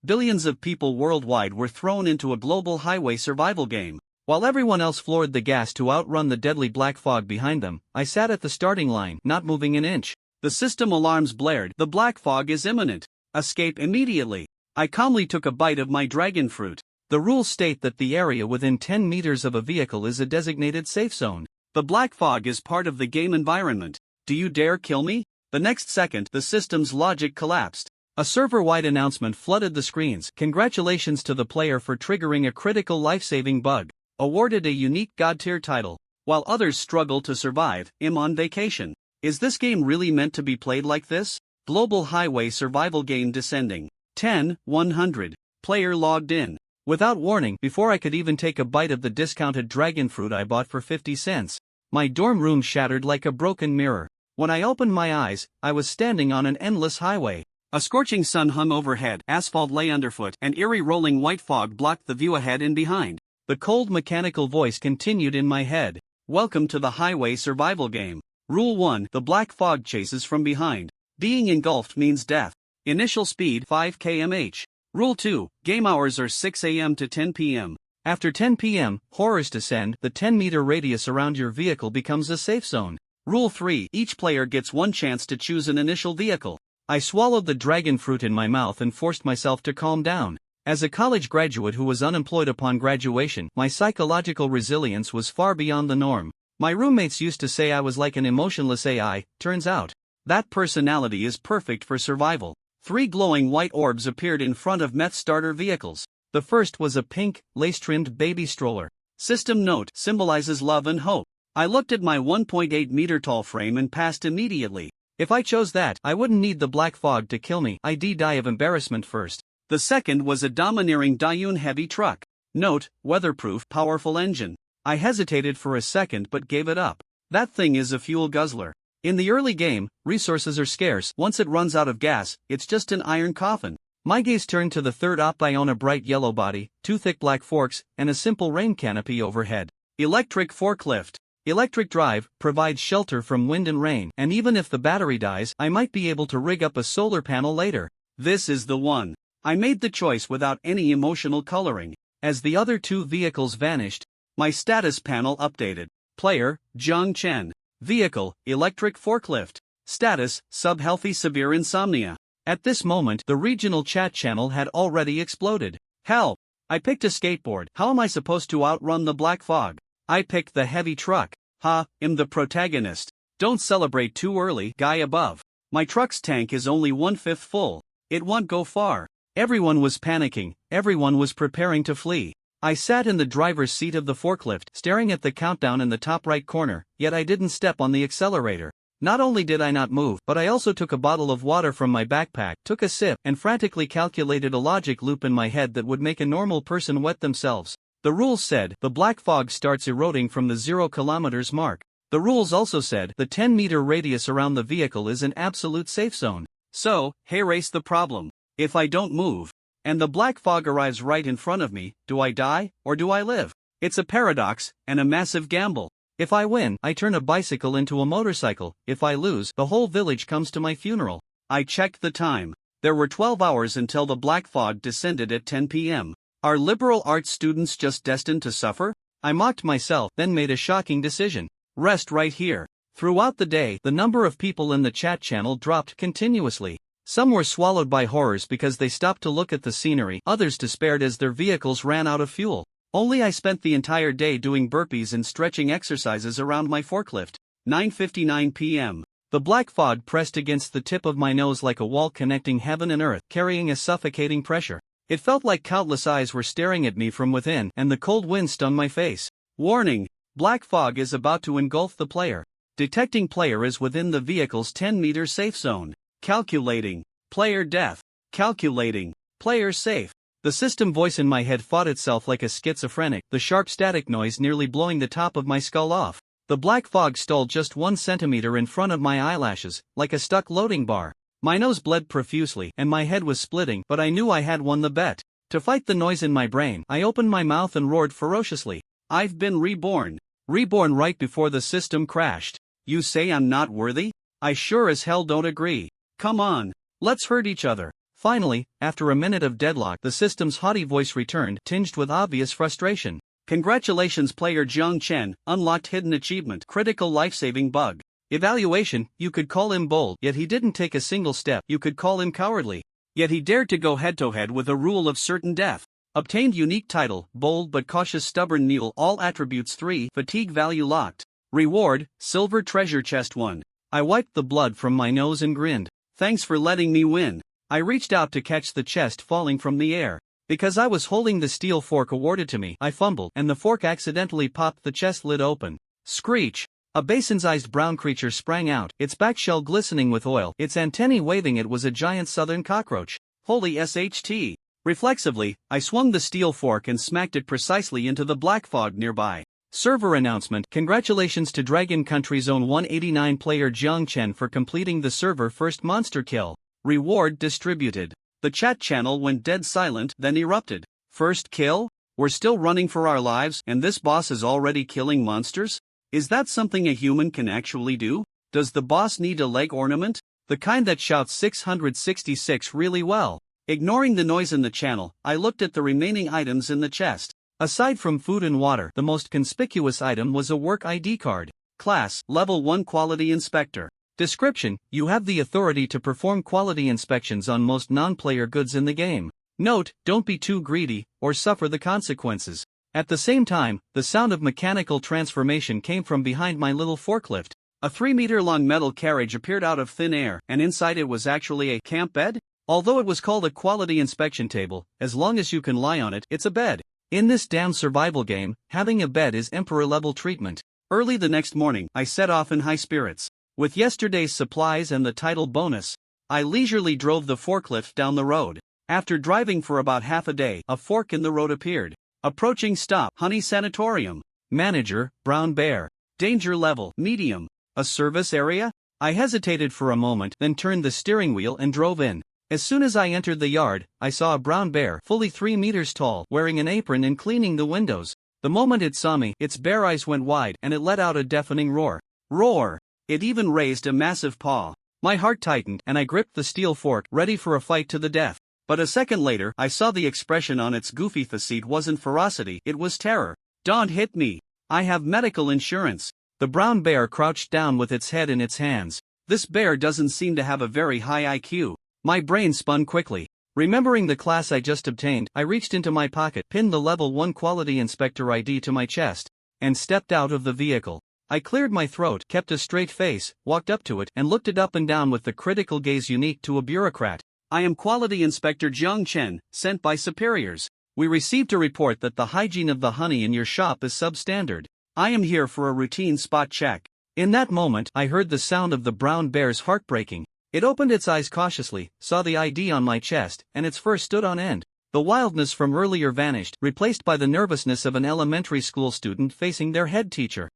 billions of people worldwide were thrown into a global highway survival game. While everyone else floored the gas to outrun the deadly black fog behind them, I sat at the starting line, not moving an inch. The system alarms blared. The black fog is imminent. Escape immediately. I calmly took a bite of my dragon fruit. The rules state that the area within 10 meters of a vehicle is a designated safe zone. The black fog is part of the game environment. Do you dare kill me? The next second, the system's logic collapsed. A server-wide announcement flooded the screens. Congratulations to the player for triggering a critical life-saving bug. Awarded a unique God-tier title. While others struggle to survive, I'm on vacation. Is this game really meant to be played like this? Global highway survival game descending. 10-100. Player logged in. Without warning, before I could even take a bite of the discounted dragon fruit I bought for 50 cents, my dorm room shattered like a broken mirror. When I opened my eyes, I was standing on an endless highway. A scorching sun hung overhead, asphalt lay underfoot, and eerie rolling white fog blocked the view ahead and behind. The cold mechanical voice continued in my head. Welcome to the highway survival game. Rule 1. The black fog chases from behind. Being engulfed means death. Initial speed 5 km/h. Rule 2. Game hours are 6 a.m. to 10 p.m. After 10 p.m., horrors descend. The 10-meter radius around your vehicle becomes a safe zone. Rule 3. Each player gets one chance to choose an initial vehicle. I swallowed the dragon fruit in my mouth and forced myself to calm down. As a college graduate who was unemployed upon graduation, my psychological resilience was far beyond the norm. My roommates used to say I was like an emotionless AI. Turns out, that personality is perfect for survival. 3 glowing white orbs appeared in front of meth starter vehicles. The first was a pink, lace-trimmed baby stroller. System note: symbolizes love and hope. I looked at my 1.8-meter-tall frame and passed immediately. If I chose that, I wouldn't need the black fog to kill me. I'd die of embarrassment first. The second was a domineering Dayun heavy truck. Note: weatherproof, powerful engine. I hesitated for a second but gave it up. That thing is a fuel guzzler. In the early game, resources are scarce. Once it runs out of gas, it's just an iron coffin. My gaze turned to the third option: a bright yellow body, 2 thick black forks, and a simple rain canopy overhead. Electric forklift. Electric drive, provides shelter from wind and rain, and even if the battery dies, I might be able to rig up a solar panel later. This is the one. I made the choice without any emotional coloring. As the other 2 vehicles vanished, my status panel updated. Player: Zhang Chen. Vehicle: electric forklift. Status: sub-healthy severe insomnia. At this moment, the regional chat channel had already exploded. Help! I picked a skateboard. How am I supposed to outrun the black fog? I picked the heavy truck. Ha, I'm the protagonist. Don't celebrate too early, guy above. My truck's tank is only 1/5 full. It won't go far. Everyone was panicking. Everyone was preparing to flee. I sat in the driver's seat of the forklift, staring at the countdown in the top right corner, yet I didn't step on the accelerator. Not only did I not move, but I also took a bottle of water from my backpack, took a sip, and frantically calculated a logic loop in my head that would make a normal person wet themselves. The rules said, the black fog starts eroding from the 0 kilometers mark. The rules also said, the 10-meter radius around the vehicle is an absolute safe zone. So, erase the problem. If I don't move, and the black fog arrives right in front of me, do I die, or do I live? It's a paradox, and a massive gamble. If I win, I turn a bicycle into a motorcycle. If I lose, the whole village comes to my funeral. I checked the time. There were 12 hours until the black fog descended at 10 p.m. Are liberal arts students just destined to suffer? I mocked myself, then made a shocking decision. Rest right here. Throughout the day, the number of people in the chat channel dropped continuously. Some were swallowed by horrors because they stopped to look at the scenery, others despaired as their vehicles ran out of fuel. Only I spent the entire day doing burpees and stretching exercises around my forklift. 9:59 p.m. The black fog pressed against the tip of my nose like a wall connecting heaven and earth, carrying a suffocating pressure. It felt like countless eyes were staring at me from within, and the cold wind stung my face. Warning! Black fog is about to engulf the player. Detecting player is within the vehicle's 10-meter safe zone. Calculating. Player death. Calculating. Player safe. The system voice in my head fought itself like a schizophrenic, the sharp static noise nearly blowing the top of my skull off. The black fog stalled just 1 centimeter in front of my eyelashes, like a stuck loading bar. My nose bled profusely, and my head was splitting, but I knew I had won the bet. To fight the noise in my brain, I opened my mouth and roared ferociously. I've been reborn. Reborn right before the system crashed. You say I'm not worthy? I sure as hell don't agree. Come on, let's hurt each other. Finally, after a minute of deadlock, the system's haughty voice returned, tinged with obvious frustration. Congratulations, player Jiang Chen, unlocked hidden achievement, critical life-saving bug. Evaluation, you could call him bold, yet he didn't take a single step. You could call him cowardly, yet he dared to go head-to-head with a rule of certain death. Obtained unique title, bold but cautious stubborn mule, all attributes 3, fatigue value locked. Reward, silver treasure chest 1. I wiped the blood from my nose and grinned. Thanks for letting me win. I reached out to catch the chest falling from the air. Because I was holding the steel fork awarded to me, I fumbled, and the fork accidentally popped the chest lid open. Screech! A basin-sized brown creature sprang out, its back shell glistening with oil, its antennae waving. It was a giant southern cockroach. Holy SHT! Reflexively, I swung the steel fork and smacked it precisely into the black fog nearby. Server announcement: congratulations to Dragon Country Zone 189 player Jiang Chen for completing the server first monster kill. Reward distributed. The chat channel went dead silent, then erupted. First kill? We're still running for our lives, and this boss is already killing monsters? Is that something a human can actually do? Does the boss need a leg ornament? The kind that shouts 666 really well. Ignoring the noise in the channel, I looked at the remaining items in the chest. Aside from food and water, the most conspicuous item was a work ID card. Class: Level 1 Quality Inspector. Description: you have the authority to perform quality inspections on most non-player goods in the game. Note: don't be too greedy, or suffer the consequences. At the same time, the sound of mechanical transformation came from behind my little forklift. A 3-meter-long metal carriage appeared out of thin air, and inside it was actually a camp bed? Although it was called a quality inspection table, as long as you can lie on it, it's a bed. In this damn survival game, having a bed is emperor-level treatment. Early the next morning, I set off in high spirits. With yesterday's supplies and the title bonus, I leisurely drove the forklift down the road. After driving for about half a day, a fork in the road appeared. Approaching stop: Honey Sanatorium. Manager: Brown Bear. Danger level: medium. A service area? I hesitated for a moment, then turned the steering wheel and drove in. As soon as I entered the yard, I saw a brown bear, fully 3 meters tall, wearing an apron and cleaning the windows. The moment it saw me, its bare eyes went wide, and it let out a deafening roar. Roar! It even raised a massive paw. My heart tightened, and I gripped the steel fork, ready for a fight to the death. But a second later, I saw the expression on its goofy face. It wasn't ferocity, it was terror. Don't hit me. I have medical insurance. The brown bear crouched down with its head in its hands. This bear doesn't seem to have a very high IQ. My brain spun quickly. Remembering the class I just obtained, I reached into my pocket, pinned the level 1 quality inspector ID to my chest, and stepped out of the vehicle. I cleared my throat, kept a straight face, walked up to it, and looked it up and down with the critical gaze unique to a bureaucrat. I am Quality Inspector Jiang Chen, sent by superiors. We received a report that the hygiene of the honey in your shop is substandard. I am here for a routine spot check. In that moment, I heard the sound of the brown bear's heart breaking. It opened its eyes cautiously, saw the ID on my chest, and its fur stood on end. The wildness from earlier vanished, replaced by the nervousness of an elementary school student facing their head teacher.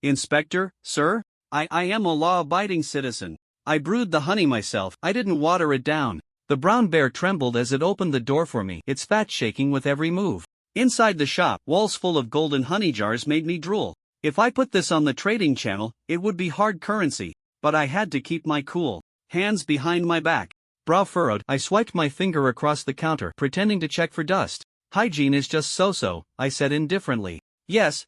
Inspector, sir? I am a law-abiding citizen. I brewed the honey myself, I didn't water it down. The brown bear trembled as it opened the door for me, its fat shaking with every move. Inside the shop, walls full of golden honey jars made me drool. If I put this on the trading channel, it would be hard currency. But I had to keep my cool. Hands behind my back. Brow furrowed, I swiped my finger across the counter, pretending to check for dust. Hygiene is just so-so, I said indifferently. Yes.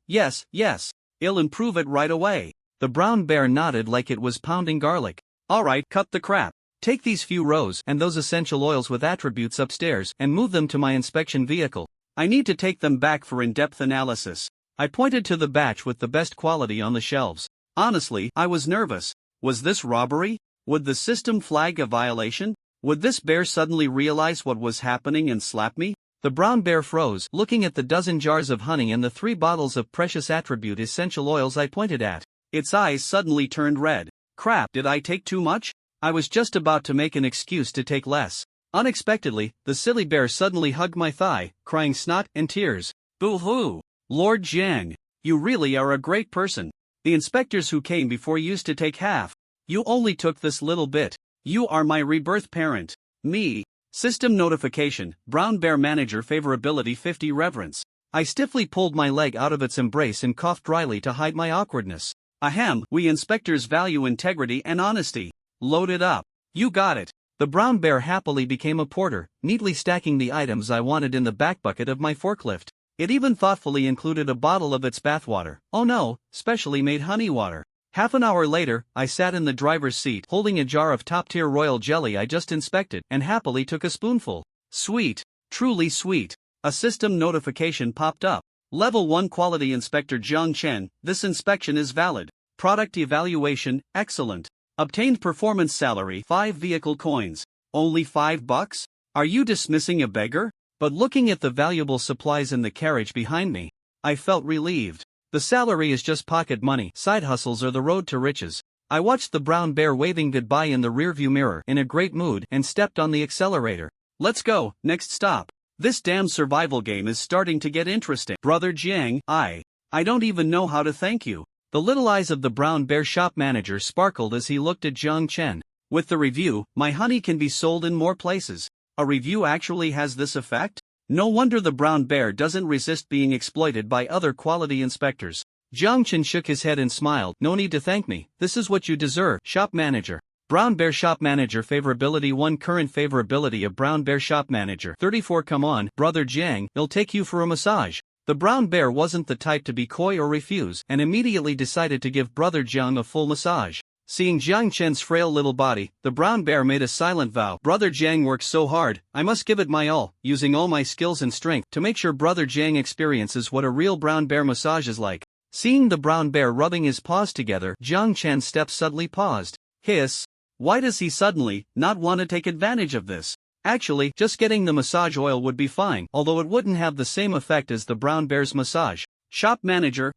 I'll improve it right away. The brown bear nodded like it was pounding garlic. Alright, cut the crap. Take these few rows and those essential oils with attributes upstairs and move them to my inspection vehicle. I need to take them back for in-depth analysis. I pointed to the batch with the best quality on the shelves. Honestly, I was nervous. Was this robbery? Would the system flag a violation? Would this bear suddenly realize what was happening and slap me? The brown bear froze, looking at the dozen jars of honey and the 3 bottles of precious attribute essential oils I pointed at. Its eyes suddenly turned red. Crap, did I take too much? I was just about to make an excuse to take less. Unexpectedly, the silly bear suddenly hugged my thigh, crying snot and tears. Boo-hoo! Lord Jiang, you really are a great person. The inspectors who came before used to take half. You only took this little bit. You are my rebirth parent. Me. System notification, Brown Bear Manager favorability 50 reverence. I stiffly pulled my leg out of its embrace and coughed dryly to hide my awkwardness. Ahem, we inspectors value integrity and honesty. Load it up. You got it. The brown bear happily became a porter, neatly stacking the items I wanted in the back bucket of my forklift. It even thoughtfully included a bottle of its bathwater. Oh no, specially made honey water. Half an hour later, I sat in the driver's seat holding a jar of top-tier royal jelly I just inspected and happily took a spoonful. Sweet. Truly sweet. A system notification popped up. Level 1 Quality Inspector Jiang Chen, this inspection is valid. Product evaluation, excellent. Obtained performance salary 5 vehicle coins. Only $5? Are you dismissing a beggar? But looking at the valuable supplies in the carriage behind me, I felt relieved. The salary is just pocket money. Side hustles are the road to riches. I watched the brown bear waving goodbye in the rearview mirror in a great mood and stepped on the accelerator. Let's go, next stop. This damn survival game is starting to get interesting. Brother Jiang, I don't even know how to thank you. The little eyes of the brown bear shop manager sparkled as he looked at Jiang Chen. With the review, my honey can be sold in more places. A review actually has this effect? No wonder the brown bear doesn't resist being exploited by other quality inspectors. Jiang Chen shook his head and smiled. No need to thank me, this is what you deserve. Shop manager. Brown bear shop manager favorability 1 current favorability of brown bear shop manager 34 Come on, brother Jiang, he'll take you for a massage. The brown bear wasn't the type to be coy or refuse and immediately decided to give brother Jiang a full massage. Seeing Jiang Chen's frail little body, the brown bear made a silent vow. Brother Jiang works so hard, I must give it my all, using all my skills and strength to make sure brother Jiang experiences what a real brown bear massage is like. Seeing the brown bear rubbing his paws together, Jiang Chen's steps suddenly paused. Hiss. Why does he suddenly not want to take advantage of this? Actually, just getting the massage oil would be fine, although it wouldn't have the same effect as the brown bear's massage. Shop manager,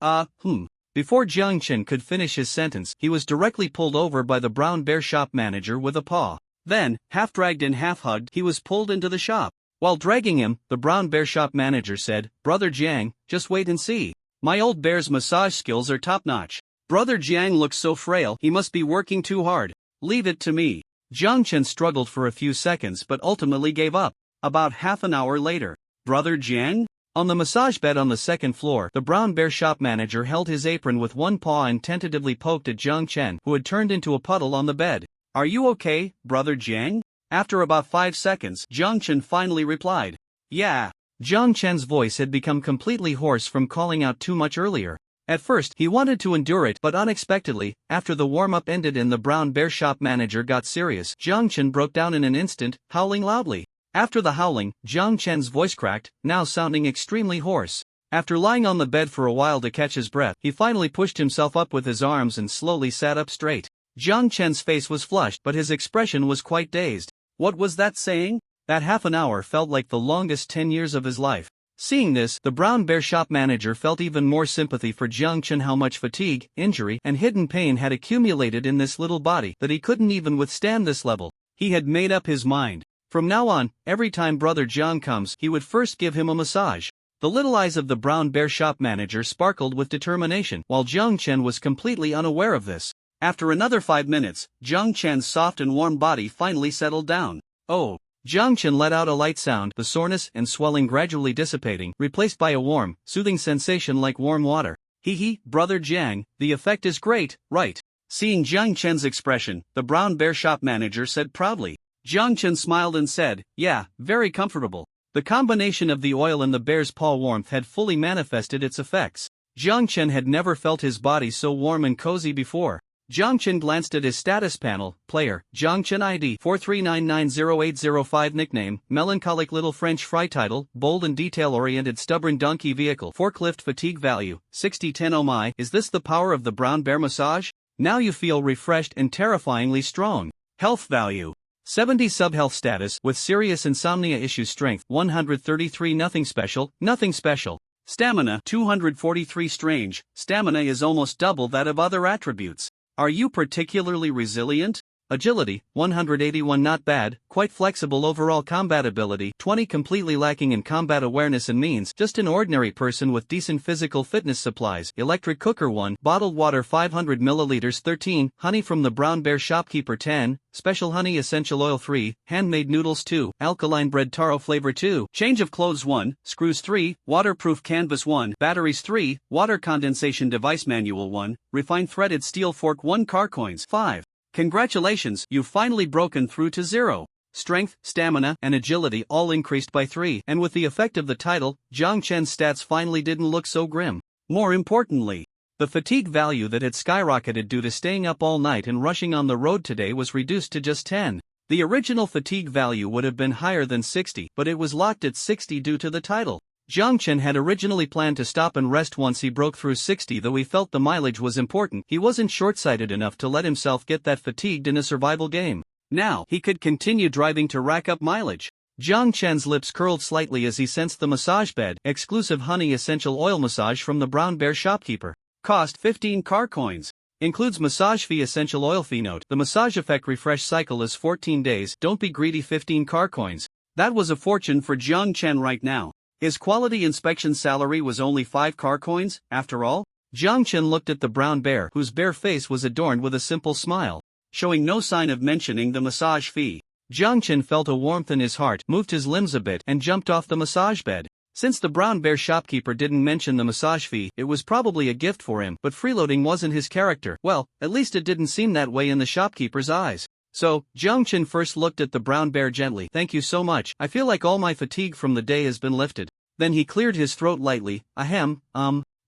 Before Jiang Chen could finish his sentence, he was directly pulled over by the brown bear shop manager with a paw. Then, half dragged and half hugged, he was pulled into the shop. While dragging him, the brown bear shop manager said, Brother Jiang, just wait and see. My old bear's massage skills are top-notch. Brother Jiang looks so frail, he must be working too hard. Leave it to me. Jiang Chen struggled for a few seconds but ultimately gave up. About half an hour later. Brother Jiang? On the massage bed on the second floor, the brown bear shop manager held his apron with one paw and tentatively poked at Jiang Chen, who had turned into a puddle on the bed. Are you okay, brother Jiang? After about 5 seconds, Jiang Chen finally replied. Yeah. Jiang Chen's voice had become completely hoarse from calling out too much earlier. At first, he wanted to endure it, but unexpectedly, after the warm-up ended and the brown bear shop manager got serious, Jiang Chen broke down in an instant, howling loudly. After the howling, Jiang Chen's voice cracked, now sounding extremely hoarse. After lying on the bed for a while to catch his breath, he finally pushed himself up with his arms and slowly sat up straight. Jiang Chen's face was flushed, but his expression was quite dazed. What was that saying? That half an hour felt like the longest 10 years of his life. Seeing this, the brown bear shop manager felt even more sympathy for Jiang Chen. How much fatigue, injury, and hidden pain had accumulated in this little body that he couldn't even withstand this level. He had made up his mind. From now on, every time brother Jiang comes, he would first give him a massage. The little eyes of the brown bear shop manager sparkled with determination, while Jiang Chen was completely unaware of this. After another 5 minutes, Jiang Chen's soft and warm body finally settled down. Oh. Jiang Chen let out a light sound, the soreness and swelling gradually dissipating, replaced by a warm, soothing sensation like warm water. Hee, brother Jiang, the effect is great, right? Seeing Jiang Chen's expression, the brown bear shop manager said proudly. Jiang Chen smiled and said, yeah, very comfortable. The combination of the oil and the bear's paw warmth had fully manifested its effects. Jiang Chen had never felt his body so warm and cozy before. Jiang Chen glanced at his status panel. Player, Jiang Chen ID 43990805. Nickname, Melancholic Little French Fry. Title, Bold and Detail-Oriented Stubborn Donkey. Vehicle, Forklift. Fatigue value, 6010. Oh my, is this the power of the brown bear massage? Now you feel refreshed and terrifyingly strong. Health value, 70. Subhealth status, with serious insomnia issues. Strength, 133. Nothing special, nothing special. Stamina, 243. Strange, stamina is almost double that of other attributes. Are you particularly resilient? Agility, 181. Not bad, quite flexible. Overall combatability, 20. Completely lacking in combat awareness and means just an ordinary person with decent physical fitness. Supplies, electric cooker 1, bottled water 500 milliliters 13, honey from the brown bear shopkeeper 10, special honey essential oil 3, handmade noodles 2, alkaline bread taro flavor 2, change of clothes 1, screws 3, waterproof canvas 1, batteries 3, water condensation device manual 1, refined threaded steel fork 1, car coins 5. Congratulations, you've finally broken through to 0. strength, stamina, and agility all increased by 3, and with the effect of the title, Jiang Chen's stats finally didn't look so grim. More importantly, the fatigue value that had skyrocketed due to staying up all night and rushing on the road today was reduced to just 10. The original fatigue value would have been higher than 60, but it was locked at 60 due to the title. Jiang Chen had originally planned to stop and rest once he broke through 60, though he felt the mileage was important. He wasn't short-sighted enough to let himself get that fatigued in a survival game. Now, he could continue driving to rack up mileage. Jiang Chen's lips curled slightly as he sensed the massage bed, exclusive honey essential oil massage from the Brown Bear shopkeeper. Cost 15 car coins. Includes massage fee essential oil fee. Note, the massage effect refresh cycle is 14 days, don't be greedy. 15 car coins. That was a fortune for Jiang Chen right now. His quality inspection salary was only 5 car coins, after all. Jiang Chen looked at the brown bear, whose bare face was adorned with a simple smile, showing no sign of mentioning the massage fee. Jiang Chen felt a warmth in his heart, moved his limbs a bit, and jumped off the massage bed. Since the brown bear shopkeeper didn't mention the massage fee, it was probably a gift for him, but freeloading wasn't his character. Well, at least it didn't seem that way in the shopkeeper's eyes. So, Jiang Chen first looked at the brown bear gently. Thank you so much, I feel like all my fatigue from the day has been lifted. Then he cleared his throat lightly. Ahem,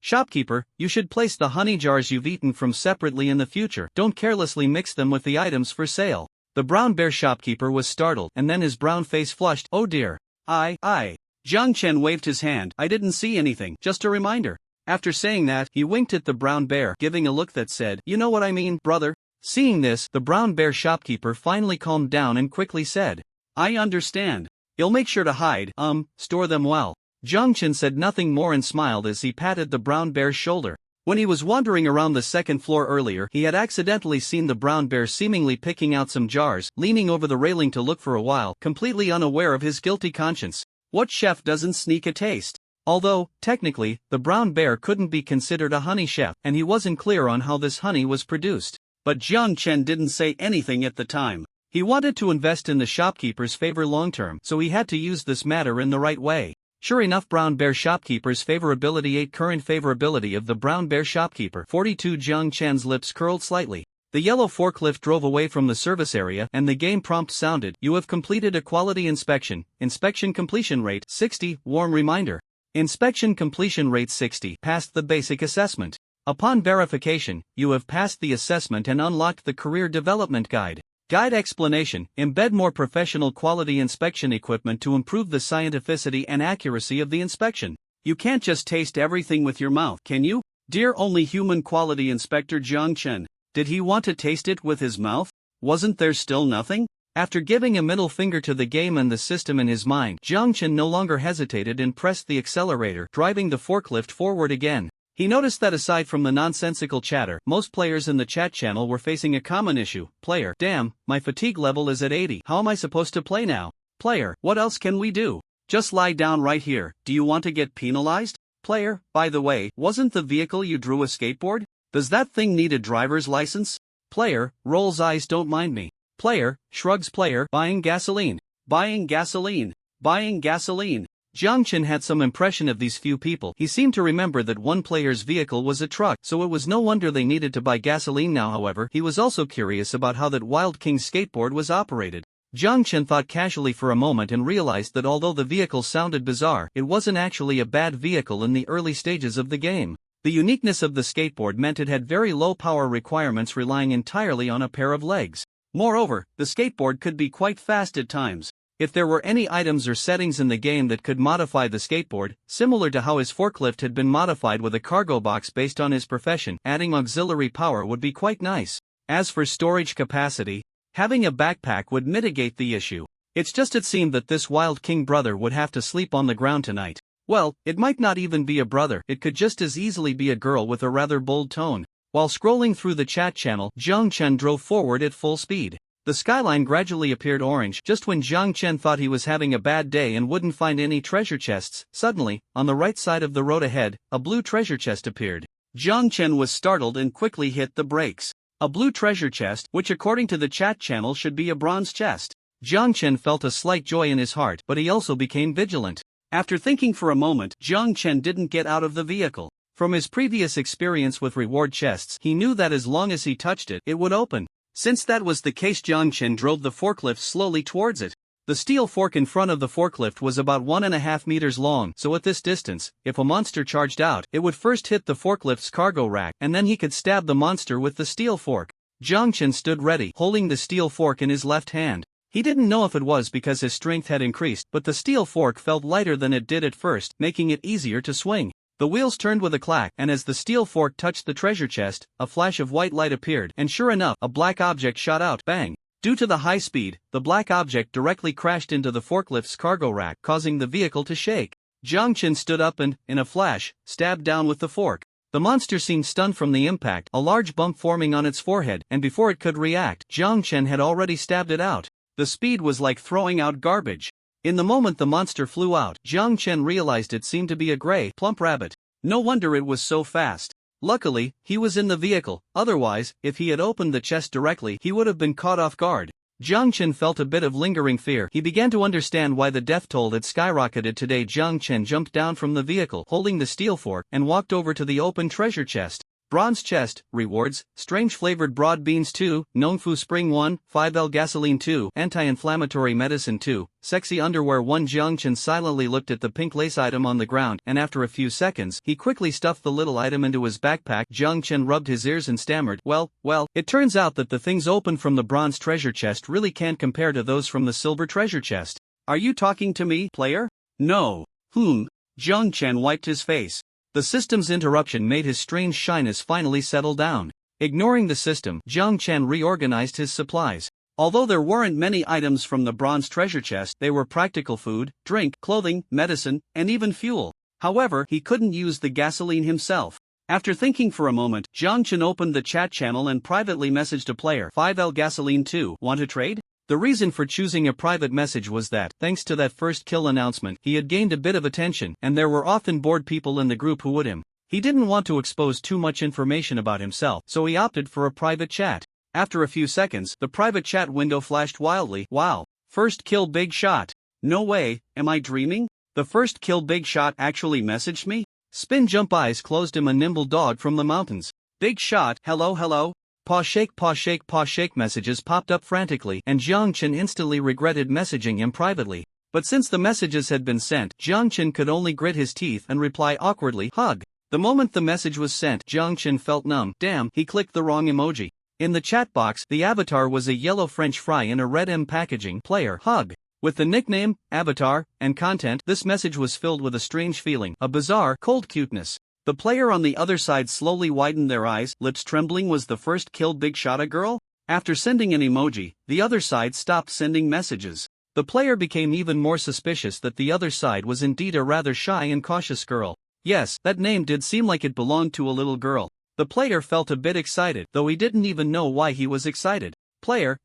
shopkeeper, you should place the honey jars you've eaten from separately in the future. Don't carelessly mix them with the items for sale. The brown bear shopkeeper was startled, and then his brown face flushed. Oh dear. Jiang Chen waved his hand. I didn't see anything, just a reminder. After saying that, he winked at the brown bear, giving a look that said, you know what I mean, brother? Seeing this, the brown bear shopkeeper finally calmed down and quickly said, I understand. You'll make sure to hide, store them well. Jiang Chen said nothing more and smiled as he patted the brown bear's shoulder. When he was wandering around the second floor earlier, he had accidentally seen the brown bear seemingly picking out some jars, leaning over the railing to look for a while, completely unaware of his guilty conscience. What chef doesn't sneak a taste? Although, technically, the brown bear couldn't be considered a honey chef, and he wasn't clear on how this honey was produced. But Jiang Chen didn't say anything at the time. He wanted to invest in the shopkeeper's favor long-term, so he had to use this matter in the right way. Sure enough, brown bear shopkeeper's favorability 8. Current favorability of the brown bear shopkeeper 42. Jiang Chen's lips curled slightly. The yellow forklift drove away from the service area and the game prompt sounded. You have completed a quality inspection. Inspection completion rate 60. Warm reminder. Inspection completion rate 60. Passed the basic assessment. Upon verification, you have passed the assessment and unlocked the career development guide. Guide explanation. Embed more professional quality inspection equipment to improve the scientificity and accuracy of the inspection. You can't just taste everything with your mouth, can you? Dear only human quality inspector Jiang Chen. Did he want to taste it with his mouth? Wasn't there still nothing? After giving a middle finger to the game and the system in his mind, Jiang Chen no longer hesitated and pressed the accelerator, driving the forklift forward again. He noticed that aside from the nonsensical chatter, most players in the chat channel were facing a common issue. Player, damn, my fatigue level is at 80. How am I supposed to play now? Player, what else can we do? Just lie down right here. Do you want to get penalized? Player, by the way, wasn't the vehicle you drew a skateboard? Does that thing need a driver's license? Player, rolls eyes, don't mind me. Player, shrugs. Player, buying gasoline. Buying gasoline. Buying gasoline. Jiang Chen had some impression of these few people. He seemed to remember that one player's vehicle was a truck, so it was no wonder they needed to buy gasoline now. However, he was also curious about how that Wild King's skateboard was operated. Jiang Chen thought casually for a moment and realized that although the vehicle sounded bizarre, it wasn't actually a bad vehicle in the early stages of the game. The uniqueness of the skateboard meant it had very low power requirements, relying entirely on a pair of legs. Moreover, the skateboard could be quite fast at times. If there were any items or settings in the game that could modify the skateboard, similar to how his forklift had been modified with a cargo box based on his profession, adding auxiliary power would be quite nice. As for storage capacity, having a backpack would mitigate the issue. It seemed that this Wild King brother would have to sleep on the ground tonight. Well, it might not even be a brother, it could just as easily be a girl with a rather bold tone. While scrolling through the chat channel, Jiang Chen drove forward at full speed. The skyline gradually appeared orange. Just when Jiang Chen thought he was having a bad day and wouldn't find any treasure chests, suddenly, on the right side of the road ahead, a blue treasure chest appeared. Jiang Chen was startled and quickly hit the brakes. A blue treasure chest, which according to the chat channel should be a bronze chest. Jiang Chen felt a slight joy in his heart, but he also became vigilant. After thinking for a moment, Jiang Chen didn't get out of the vehicle. From his previous experience with reward chests, he knew that as long as he touched it, it would open. Since that was the case, Jiang Chen drove the forklift slowly towards it. The steel fork in front of the forklift was about 1.5 meters long, so at this distance, if a monster charged out, it would first hit the forklift's cargo rack, and then he could stab the monster with the steel fork. Jiang Chen stood ready, holding the steel fork in his left hand. He didn't know if it was because his strength had increased, but the steel fork felt lighter than it did at first, making it easier to swing. The wheels turned with a clack, and as the steel fork touched the treasure chest, a flash of white light appeared, and sure enough, a black object shot out. Bang! Due to the high speed, the black object directly crashed into the forklift's cargo rack, causing the vehicle to shake. Jiang Chen stood up and, in a flash, stabbed down with the fork. The monster seemed stunned from the impact, a large bump forming on its forehead, and before it could react, Jiang Chen had already stabbed it out. The speed was like throwing out garbage. In the moment the monster flew out, Jiang Chen realized it seemed to be a gray, plump rabbit. No wonder it was so fast. Luckily, he was in the vehicle, otherwise, if he had opened the chest directly, he would have been caught off guard. Jiang Chen felt a bit of lingering fear. He began to understand why the death toll had skyrocketed today. Jiang Chen jumped down from the vehicle, holding the steel fork, and walked over to the open treasure chest. Bronze chest, rewards, strange flavored broad beans 2, Nongfu spring 1, 5L gasoline 2, anti-inflammatory medicine 2, sexy underwear 1. Jiang Chen silently looked at the pink lace item on the ground, and after a few seconds, he quickly stuffed the little item into his backpack. Jiang Chen rubbed his ears and stammered, well, it turns out that the things opened from the bronze treasure chest really can't compare to those from the silver treasure chest. Are you talking to me, player? No. Jiang Chen wiped his face. The system's interruption made his strange shyness finally settle down. Ignoring the system, Jiang Chen reorganized his supplies. Although there weren't many items from the bronze treasure chest, they were practical food, drink, clothing, medicine, and even fuel. However, he couldn't use the gasoline himself. After thinking for a moment, Jiang Chen opened the chat channel and privately messaged a player, 5L gasoline 2, want to trade? The reason for choosing a private message was that, thanks to that first kill announcement, he had gained a bit of attention, and there were often bored people in the group who would him. He didn't want to expose too much information about himself, so he opted for a private chat. After a few seconds, the private chat window flashed wildly. Wow! First kill big shot. No way, am I dreaming? The first kill big shot actually messaged me? Spin jump eyes closed him a nimble dog from the mountains. Big shot, hello? Paw shake messages popped up frantically, and Jiang Chen instantly regretted messaging him privately. But since the messages had been sent, Jiang Chen could only grit his teeth and reply awkwardly, hug. The moment the message was sent, Jiang Chen felt numb. Damn, he clicked the wrong emoji. In the chat box, the avatar was a yellow French fry in a red M packaging. Player, hug. With the nickname, avatar, and content, this message was filled with a strange feeling, a bizarre, cold cuteness. The player on the other side slowly widened their eyes, lips trembling. Was the first kill big shot a girl? After sending an emoji, the other side stopped sending messages. The player became even more suspicious that the other side was indeed a rather shy and cautious girl. Yes, that name did seem like it belonged to a little girl. The player felt a bit excited, though he didn't even know why he was excited. Player,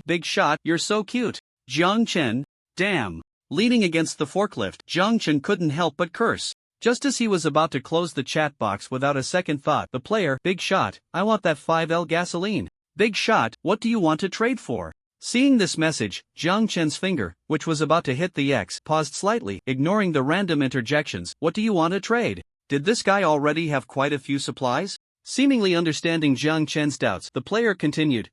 big shot, you're so cute. Jiang Chen, damn. Leaning against the forklift, Jiang Chen couldn't help but curse. Just as he was about to close the chat box without a second thought, the player, big shot, I want that 5L gasoline. Big shot, what do you want to trade for? Seeing this message, Jiang Chen's finger, which was about to hit the X, paused slightly, ignoring the random interjections. What do you want to trade? Did this guy already have quite a few supplies? Seemingly understanding Jiang Chen's doubts, the player continued,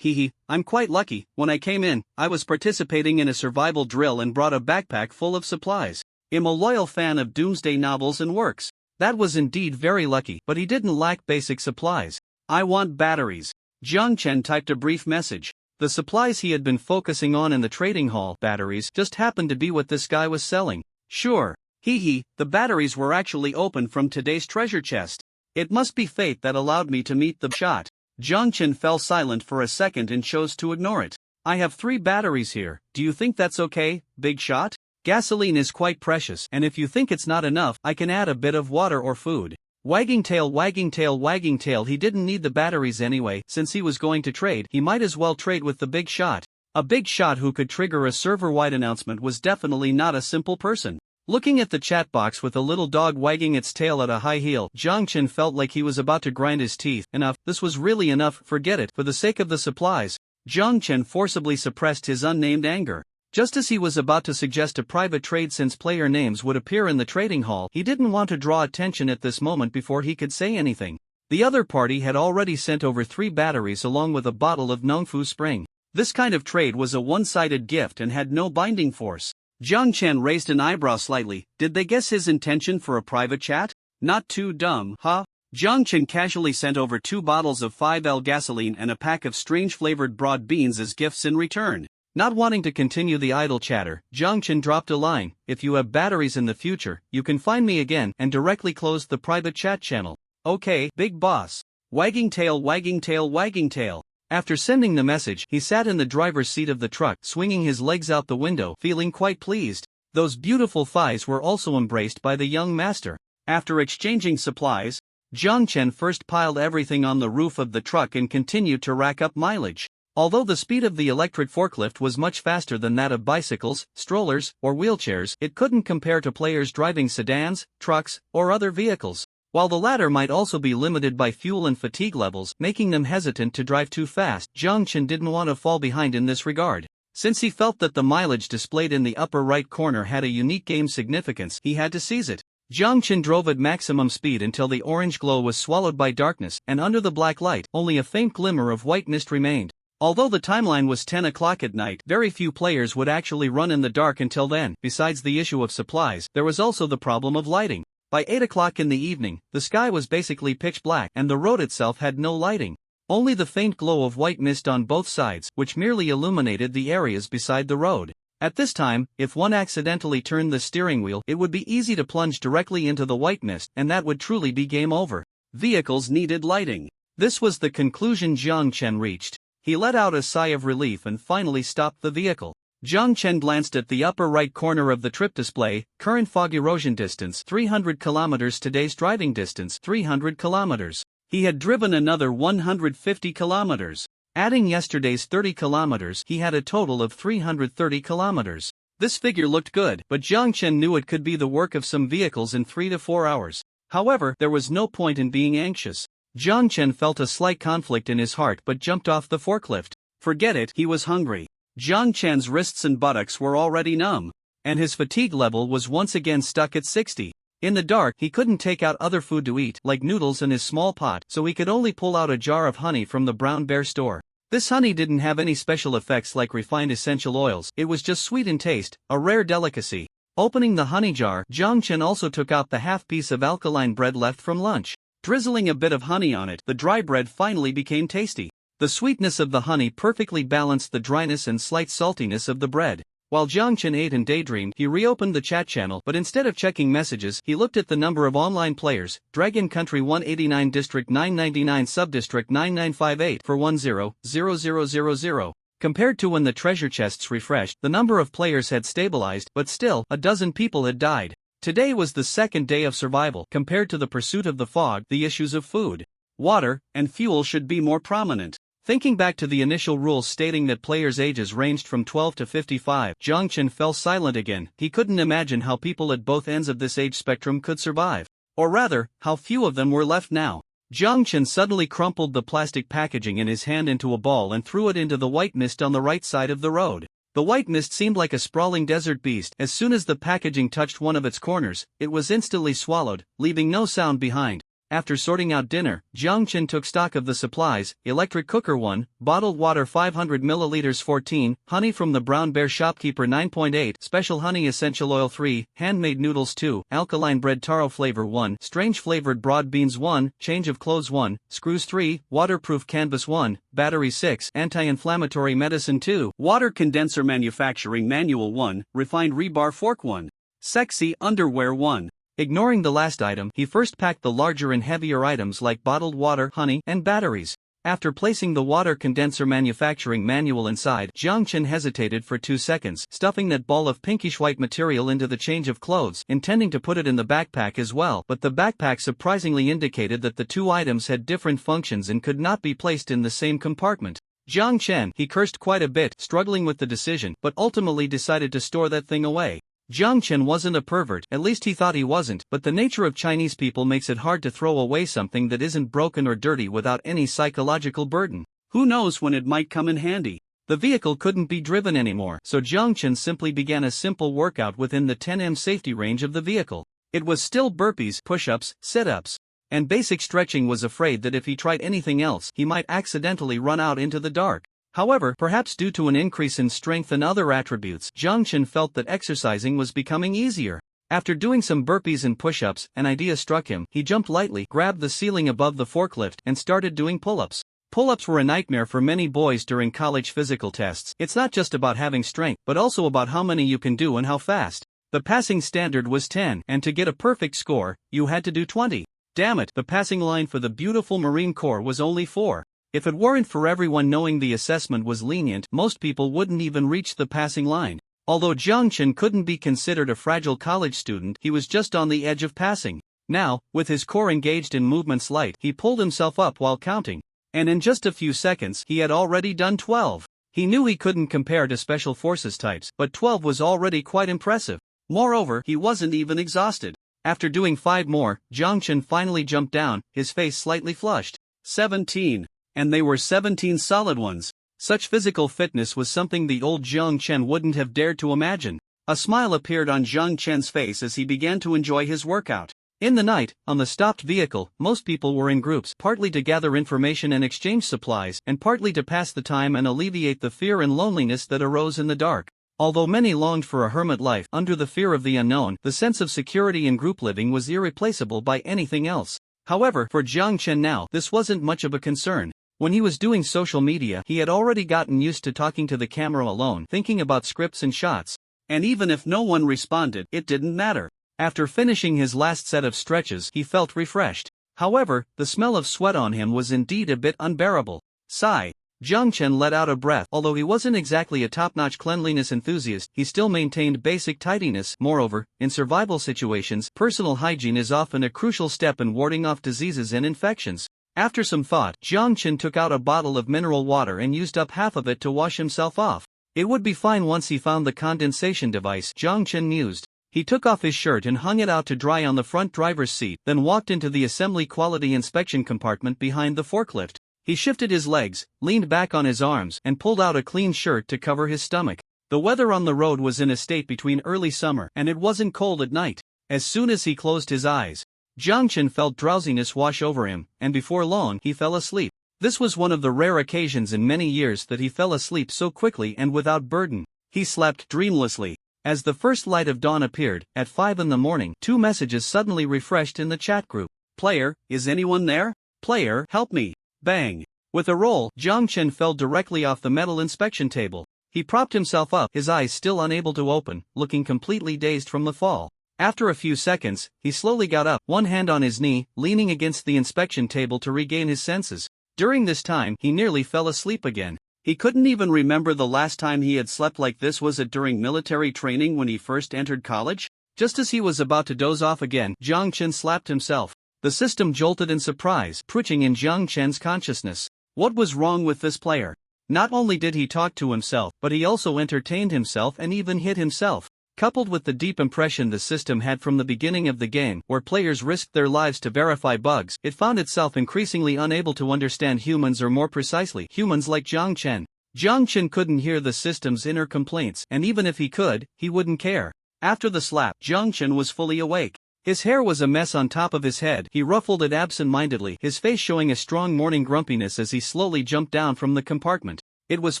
I'm quite lucky. When I came in, I was participating in a survival drill and brought a backpack full of supplies. I'm a loyal fan of doomsday novels and works. That was indeed very lucky, but he didn't lack basic supplies. I want batteries. Jiang Chen typed a brief message. The supplies he had been focusing on in the trading hall, batteries, just happened to be what this guy was selling. Sure. The batteries were actually opened from today's treasure chest. It must be fate that allowed me to meet the shot. Jiang Chen fell silent for a second and chose to ignore it. I have 3 batteries here. Do you think that's okay, big shot? Gasoline is quite precious, and if you think it's not enough, I can add a bit of water or food. Wagging tail. He didn't need the batteries anyway. Since he was going to trade, he might as well trade with the big shot. A big shot who could trigger a server-wide announcement was definitely not a simple person. Looking at the chat box with a little dog wagging its tail at a high heel, Jiang Chen felt like he was about to grind his teeth. Enough, this was really enough, forget it. For the sake of the supplies, Jiang Chen forcibly suppressed his unnamed anger. Just as he was about to suggest a private trade since player names would appear in the trading hall, he didn't want to draw attention at this moment before he could say anything. The other party had already sent over 3 batteries along with a bottle of Nongfu Spring. This kind of trade was a one-sided gift and had no binding force. Jiang Chen raised an eyebrow slightly. Did they guess his intention for a private chat? Not too dumb, huh? Jiang Chen casually sent over 2 bottles of 5L gasoline and a pack of strange-flavored broad beans as gifts in return. Not wanting to continue the idle chatter, Jiang Chen dropped a line, "If you have batteries in the future, you can find me again," and directly closed the private chat channel. "Okay, big boss." Wagging tail, wagging tail, wagging tail. After sending the message, he sat in the driver's seat of the truck, swinging his legs out the window, feeling quite pleased. Those beautiful thighs were also embraced by the young master. After exchanging supplies, Jiang Chen first piled everything on the roof of the truck and continued to rack up mileage. Although the speed of the electric forklift was much faster than that of bicycles, strollers, or wheelchairs, it couldn't compare to players driving sedans, trucks, or other vehicles. While the latter might also be limited by fuel and fatigue levels, making them hesitant to drive too fast, Jiang Chen didn't want to fall behind in this regard. Since he felt that the mileage displayed in the upper right corner had a unique game significance, he had to seize it. Jiang Chen drove at maximum speed until the orange glow was swallowed by darkness, and under the black light, only a faint glimmer of white mist remained. Although the timeline was 10 o'clock at night, very few players would actually run in the dark until then. Besides the issue of supplies, there was also the problem of lighting. By 8 o'clock in the evening, the sky was basically pitch black, and the road itself had no lighting. Only the faint glow of white mist on both sides, which merely illuminated the areas beside the road. At this time, if one accidentally turned the steering wheel, it would be easy to plunge directly into the white mist, and that would truly be game over. Vehicles needed lighting. This was the conclusion Jiang Chen reached. He let out a sigh of relief and finally stopped the vehicle. Jiang Chen glanced at the upper right corner of the trip display. Current fog erosion distance 300 kilometers. Today's driving distance 300 kilometers. He had driven another 150 kilometers. Adding yesterday's 30 kilometers, he had a total of 330 kilometers. This figure looked good, but Jiang Chen knew it could be the work of some vehicles in 3 to 4 hours. However, there was no point in being anxious. Jiang Chen felt a slight conflict in his heart but jumped off the forklift. Forget it, he was hungry. Jiang Chen's wrists and buttocks were already numb, and his fatigue level was once again stuck at 60. In the dark, he couldn't take out other food to eat, like noodles in his small pot, so he could only pull out a jar of honey from the Brown Bear store. This honey didn't have any special effects like refined essential oils, it was just sweet in taste, a rare delicacy. Opening the honey jar, Jiang Chen also took out the half piece of alkaline bread left from lunch. Drizzling a bit of honey on it, the dry bread finally became tasty. The sweetness of the honey perfectly balanced the dryness and slight saltiness of the bread. While Jiang Chen ate and daydreamed, he reopened the chat channel, but instead of checking messages, he looked at the number of online players. Dragon Country 189, District 999, Subdistrict 9958 for 10,000. Compared to when the treasure chests refreshed, the number of players had stabilized, but still, a dozen people had died. Today was the second day of survival. Compared to the pursuit of the fog, the issues of food, water, and fuel should be more prominent. Thinking back to the initial rules stating that players' ages ranged from 12 to 55, Jiang Chen fell silent again. He couldn't imagine how people at both ends of this age spectrum could survive. Or rather, how few of them were left now. Jiang Chen suddenly crumpled the plastic packaging in his hand into a ball and threw it into the white mist on the right side of the road. The white mist seemed like a sprawling desert beast. As soon as the packaging touched one of its corners, it was instantly swallowed, leaving no sound behind. After sorting out dinner, Jiang Chen took stock of the supplies: electric cooker 1, bottled water 500 milliliters 14, honey from the Brown Bear shopkeeper 9.8, special honey essential oil 3, handmade noodles 2, alkaline bread taro flavor 1, strange flavored broad beans 1, change of clothes 1, screws 3, waterproof canvas 1, battery 6, anti-inflammatory medicine 2, water condenser manufacturing manual 1, refined rebar fork 1, sexy underwear 1. Ignoring the last item, he first packed the larger and heavier items like bottled water, honey, and batteries. After placing the water condenser manufacturing manual inside, Jiang Chen hesitated for 2 seconds, stuffing that ball of pinkish-white material into the change of clothes, intending to put it in the backpack as well, but the backpack surprisingly indicated that the 2 items had different functions and could not be placed in the same compartment. Jiang Chen, he cursed quite a bit, struggling with the decision, but ultimately decided to store that thing away. Jiang Chen wasn't a pervert, at least he thought he wasn't, but the nature of Chinese people makes it hard to throw away something that isn't broken or dirty without any psychological burden. Who knows when it might come in handy? The vehicle couldn't be driven anymore, so Jiang Chen simply began a simple workout within the 10m safety range of the vehicle. It was still burpees, push-ups, sit-ups, and basic stretching. Was afraid that if he tried anything else, he might accidentally run out into the dark. However, perhaps due to an increase in strength and other attributes, Jiang Chen felt that exercising was becoming easier. After doing some burpees and push-ups, an idea struck him. He jumped lightly, grabbed the ceiling above the forklift, and started doing pull-ups. Pull-ups were a nightmare for many boys during college physical tests. It's not just about having strength, but also about how many you can do and how fast. The passing standard was 10, and to get a perfect score, you had to do 20. Damn it, the passing line for the beautiful Marine Corps was only 4. If it weren't for everyone knowing the assessment was lenient, most people wouldn't even reach the passing line. Although Jiang Chen couldn't be considered a fragile college student, he was just on the edge of passing. Now, with his core engaged in movements light, he pulled himself up while counting. And in just a few seconds, he had already done 12. He knew he couldn't compare to special forces types, but 12 was already quite impressive. Moreover, he wasn't even exhausted. After doing 5 more, Jiang Chen finally jumped down, his face slightly flushed. 17. And they were 17 solid ones. Such physical fitness was something the old Jiang Chen wouldn't have dared to imagine. A smile appeared on Jiang Chen's face as he began to enjoy his workout. In the night, on the stopped vehicle, most people were in groups, partly to gather information and exchange supplies, and partly to pass the time and alleviate the fear and loneliness that arose in the dark. Although many longed for a hermit life under the fear of the unknown, the sense of security in group living was irreplaceable by anything else. However, for Jiang Chen now, this wasn't much of a concern. When he was doing social media, he had already gotten used to talking to the camera alone, thinking about scripts and shots. And even if no one responded, it didn't matter. After finishing his last set of stretches, he felt refreshed. However, the smell of sweat on him was indeed a bit unbearable. Sigh. Jiang Chen let out a breath. Although he wasn't exactly a top-notch cleanliness enthusiast, he still maintained basic tidiness. Moreover, in survival situations, personal hygiene is often a crucial step in warding off diseases and infections. After some thought, Jiang Chen took out a bottle of mineral water and used up half of it to wash himself off. It would be fine once he found the condensation device, Jiang Chen mused. He took off his shirt and hung it out to dry on the front driver's seat, then walked into the assembly quality inspection compartment behind the forklift. He shifted his legs, leaned back on his arms, and pulled out a clean shirt to cover his stomach. The weather on the road was in a state between early summer, and it wasn't cold at night. As soon as he closed his eyes, Jiang Chen felt drowsiness wash over him, and before long he fell asleep. This was one of the rare occasions in many years that he fell asleep so quickly and without burden. He slept dreamlessly. As the first light of dawn appeared, at 5 in the morning, 2 messages suddenly refreshed in the chat group. Player, is anyone there? Player, help me. Bang. With a roll, Jiang Chen fell directly off the metal inspection table. He propped himself up, his eyes still unable to open, looking completely dazed from the fall. After a few seconds, he slowly got up, one hand on his knee, leaning against the inspection table to regain his senses. During this time, he nearly fell asleep again. He couldn't even remember the last time he had slept like this. Was it during military training when he first entered college? Just as he was about to doze off again, Jiang Chen slapped himself. The system jolted in surprise, twitching in Jiang Chen's consciousness. What was wrong with this player? Not only did he talk to himself, but he also entertained himself and even hit himself. Coupled with the deep impression the system had from the beginning of the game, where players risked their lives to verify bugs, it found itself increasingly unable to understand humans, or more precisely, humans like Jiang Chen. Jiang Chen couldn't hear the system's inner complaints, and even if he could, he wouldn't care. After the slap, Jiang Chen was fully awake. His hair was a mess on top of his head. He ruffled it absent-mindedly, his face showing a strong morning grumpiness as he slowly jumped down from the compartment. It was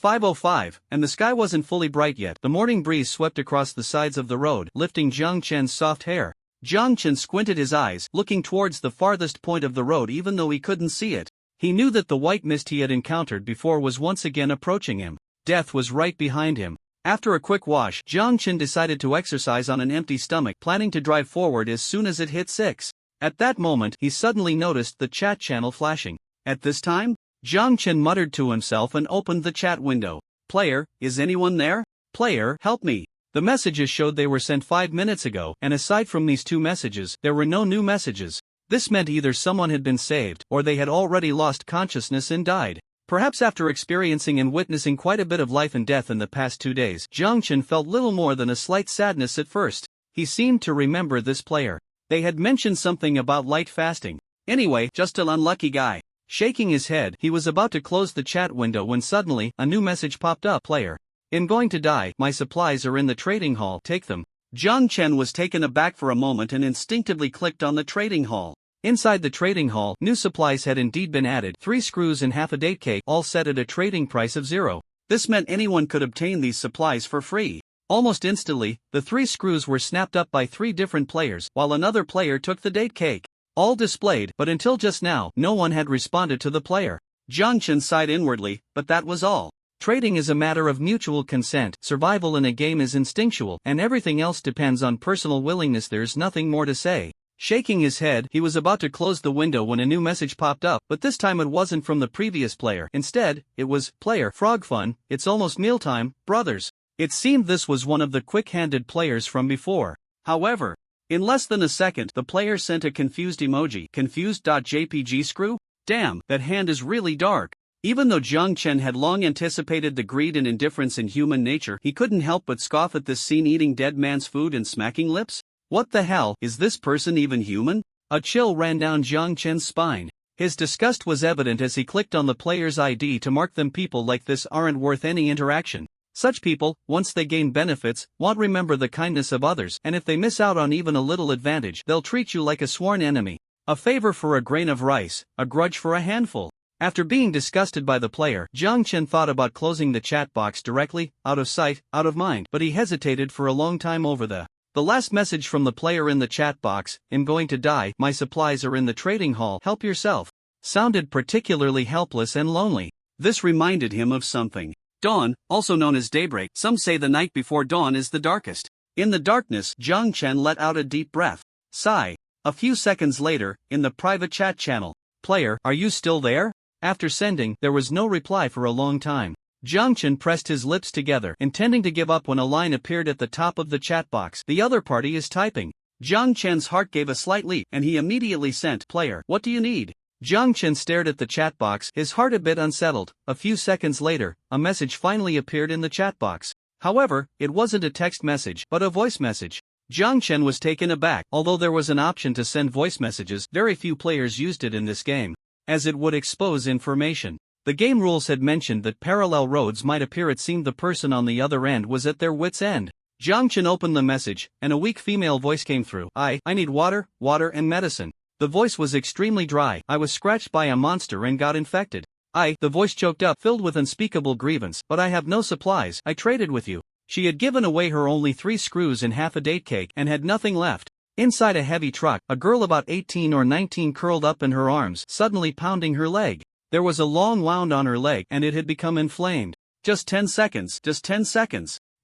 5:05, and the sky wasn't fully bright yet. The morning breeze swept across the sides of the road, lifting Jiang Chen's soft hair. Jiang Chen squinted his eyes, looking towards the farthest point of the road even though he couldn't see it. He knew that the white mist he had encountered before was once again approaching him. Death was right behind him. After a quick wash, Jiang Chen decided to exercise on an empty stomach, planning to drive forward as soon as it hit 6. At that moment, he suddenly noticed the chat channel flashing. At this time, Jiang Chen muttered to himself and opened the chat window. Player, is anyone there? Player, help me. The messages showed they were sent 5 minutes ago, and aside from these 2 messages, there were no new messages. This meant either someone had been saved, or they had already lost consciousness and died. Perhaps after experiencing and witnessing quite a bit of life and death in the past 2 days, Jiang Chen felt little more than a slight sadness at first. He seemed to remember this player. They had mentioned something about light fasting. Anyway, just an unlucky guy. Shaking his head, he was about to close the chat window when suddenly, a new message popped up. Player. I'm going to die, my supplies are in the trading hall, take them. Jiang Chen was taken aback for a moment and instinctively clicked on the trading hall. Inside the trading hall, new supplies had indeed been added, 3 screws and half a date cake, all set at a trading price of 0. This meant anyone could obtain these supplies for free. Almost instantly, the 3 screws were snapped up by 3 different players, while another player took the date cake. All displayed, but until just now, no one had responded to the player. Jiang Chen sighed inwardly, but that was all. Trading is a matter of mutual consent, survival in a game is instinctual, and everything else depends on personal willingness. There's nothing more to say. Shaking his head, he was about to close the window when a new message popped up, but this time it wasn't from the previous player. Instead, it was, "Player, Frog Fun, it's almost mealtime, brothers." It seemed this was one of the quick-handed players from before. However, in less than a second, the player sent a confused emoji. Confused.jpg screw? Damn, that hand is really dark. Even though Jiang Chen had long anticipated the greed and indifference in human nature, he couldn't help but scoff at this scene, eating dead man's food and smacking lips. What the hell, is this person even human? A chill ran down Jiang Chen's spine. His disgust was evident as he clicked on the player's ID to mark them. People like this aren't worth any interaction. Such people, once they gain benefits, won't remember the kindness of others, and if they miss out on even a little advantage, they'll treat you like a sworn enemy. A favor for a grain of rice, a grudge for a handful. After being disgusted by the player, Jiang Chen thought about closing the chat box directly, out of sight, out of mind, but he hesitated for a long time over the last message from the player in the chat box. "I'm going to die, my supplies are in the trading hall, help yourself," sounded particularly helpless and lonely. This reminded him of something. Dawn, also known as daybreak, some say the night before dawn is the darkest. In the darkness, Jiang Chen let out a deep breath. Sigh. A few seconds later, in the private chat channel. "Player, are you still there?" After sending, there was no reply for a long time. Jiang Chen pressed his lips together, intending to give up when a line appeared at the top of the chat box. "The other party is typing." Jiang Chen's heart gave a slight leap, and he immediately sent, "Player, what do you need?" Jiang Chen stared at the chat box, his heart a bit unsettled. A few seconds later, a message finally appeared in the chat box. However, it wasn't a text message, but a voice message. Jiang Chen was taken aback. Although there was an option to send voice messages, very few players used it in this game, as it would expose information. The game rules had mentioned that parallel roads might appear. It seemed the person on the other end was at their wits' end. Jiang Chen opened the message, and a weak female voice came through. I need water and medicine." The voice was extremely dry. "I was scratched by a monster and got infected. The voice choked up, filled with unspeakable grievance, "but I have no supplies. I traded with you." She had given away her only 3 screws and half a date cake, and had nothing left. Inside a heavy truck, a girl about 18 or 19 curled up in her arms, suddenly pounding her leg. There was a long wound on her leg, and it had become inflamed. Just 10 seconds.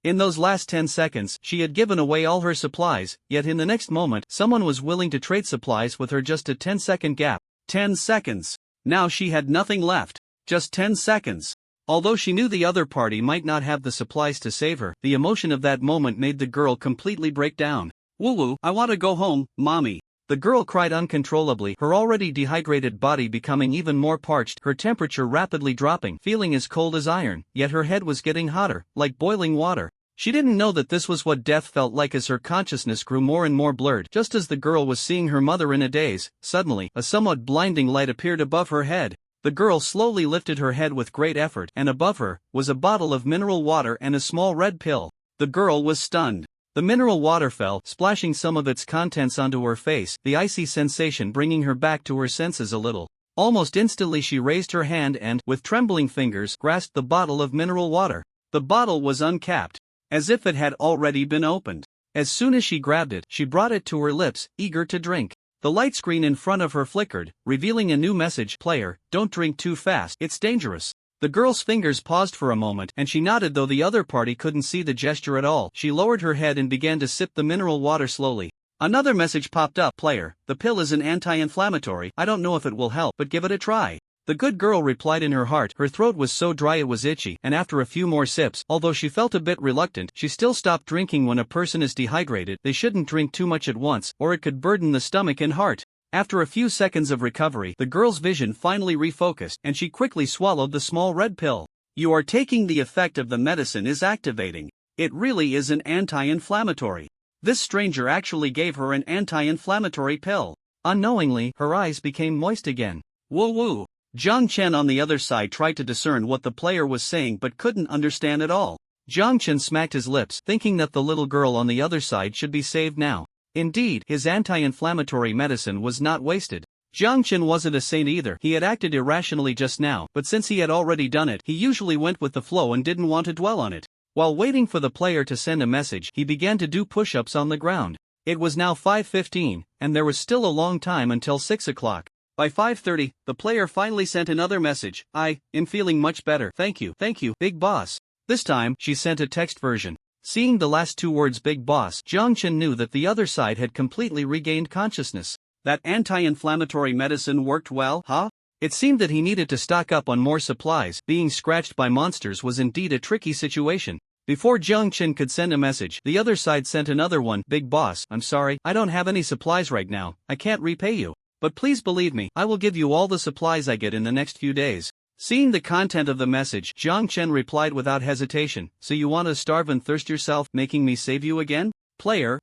In those last 10 seconds, she had given away all her supplies, yet in the next moment, someone was willing to trade supplies with her. Just a 10-second gap. 10 seconds. Now she had nothing left. Just 10 seconds. Although she knew the other party might not have the supplies to save her, the emotion of that moment made the girl completely break down. "Woo-woo, I want to go home, mommy." The girl cried uncontrollably, her already dehydrated body becoming even more parched, her temperature rapidly dropping, feeling as cold as iron, yet her head was getting hotter, like boiling water. She didn't know that this was what death felt like. As her consciousness grew more and more blurred, just as the girl was seeing her mother in a daze, suddenly, a somewhat blinding light appeared above her head. The girl slowly lifted her head with great effort, and above her was a bottle of mineral water and a small red pill. The girl was stunned. The mineral water fell, splashing some of its contents onto her face, the icy sensation bringing her back to her senses a little. Almost instantly she raised her hand and, with trembling fingers, grasped the bottle of mineral water. The bottle was uncapped, as if it had already been opened. As soon as she grabbed it, she brought it to her lips, eager to drink. The light screen in front of her flickered, revealing a new message. "Player, don't drink too fast, it's dangerous." The girl's fingers paused for a moment, and she nodded. Though the other party couldn't see the gesture at all, she lowered her head and began to sip the mineral water slowly. Another message popped up. "Player, the pill is an anti-inflammatory. I don't know if it will help, but give it a try." The good girl replied in her heart. Her throat was so dry it was itchy, and after a few more sips, although she felt a bit reluctant, she still stopped drinking. When a person is dehydrated, they shouldn't drink too much at once, or it could burden the stomach and heart. After a few seconds of recovery, the girl's vision finally refocused, and she quickly swallowed the small red pill. "You are taking the effect of the medicine is activating. It really is an anti-inflammatory." This stranger actually gave her an anti-inflammatory pill. Unknowingly, her eyes became moist again. Woo-woo. Jiang Chen on the other side tried to discern what the player was saying but couldn't understand at all. Jiang Chen smacked his lips, thinking that the little girl on the other side should be saved now. Indeed, his anti-inflammatory medicine was not wasted. Jiang Chen wasn't a saint either. He had acted irrationally just now, but since he had already done it, he usually went with the flow and didn't want to dwell on it. While waiting for the player to send a message, he began to do push-ups on the ground. It was now 5:15, and there was still a long time until 6 o'clock. By 5:30, the player finally sent another message. I am feeling much better. Thank you, big boss. This time, she sent a text version. Seeing the last two words big boss, Jiang Chen knew that the other side had completely regained consciousness. That anti-inflammatory medicine worked well, huh? It seemed that he needed to stock up on more supplies. Being scratched by monsters was indeed a tricky situation. Before Jiang Chen could send a message, the other side sent another one. Big boss, I'm sorry, I don't have any supplies right now. I can't repay you. But please believe me, I will give you all the supplies I get in the next few days. Seeing the content of the message, Jiang Chen replied without hesitation, so you want to starve and thirst yourself, making me save you again? Player,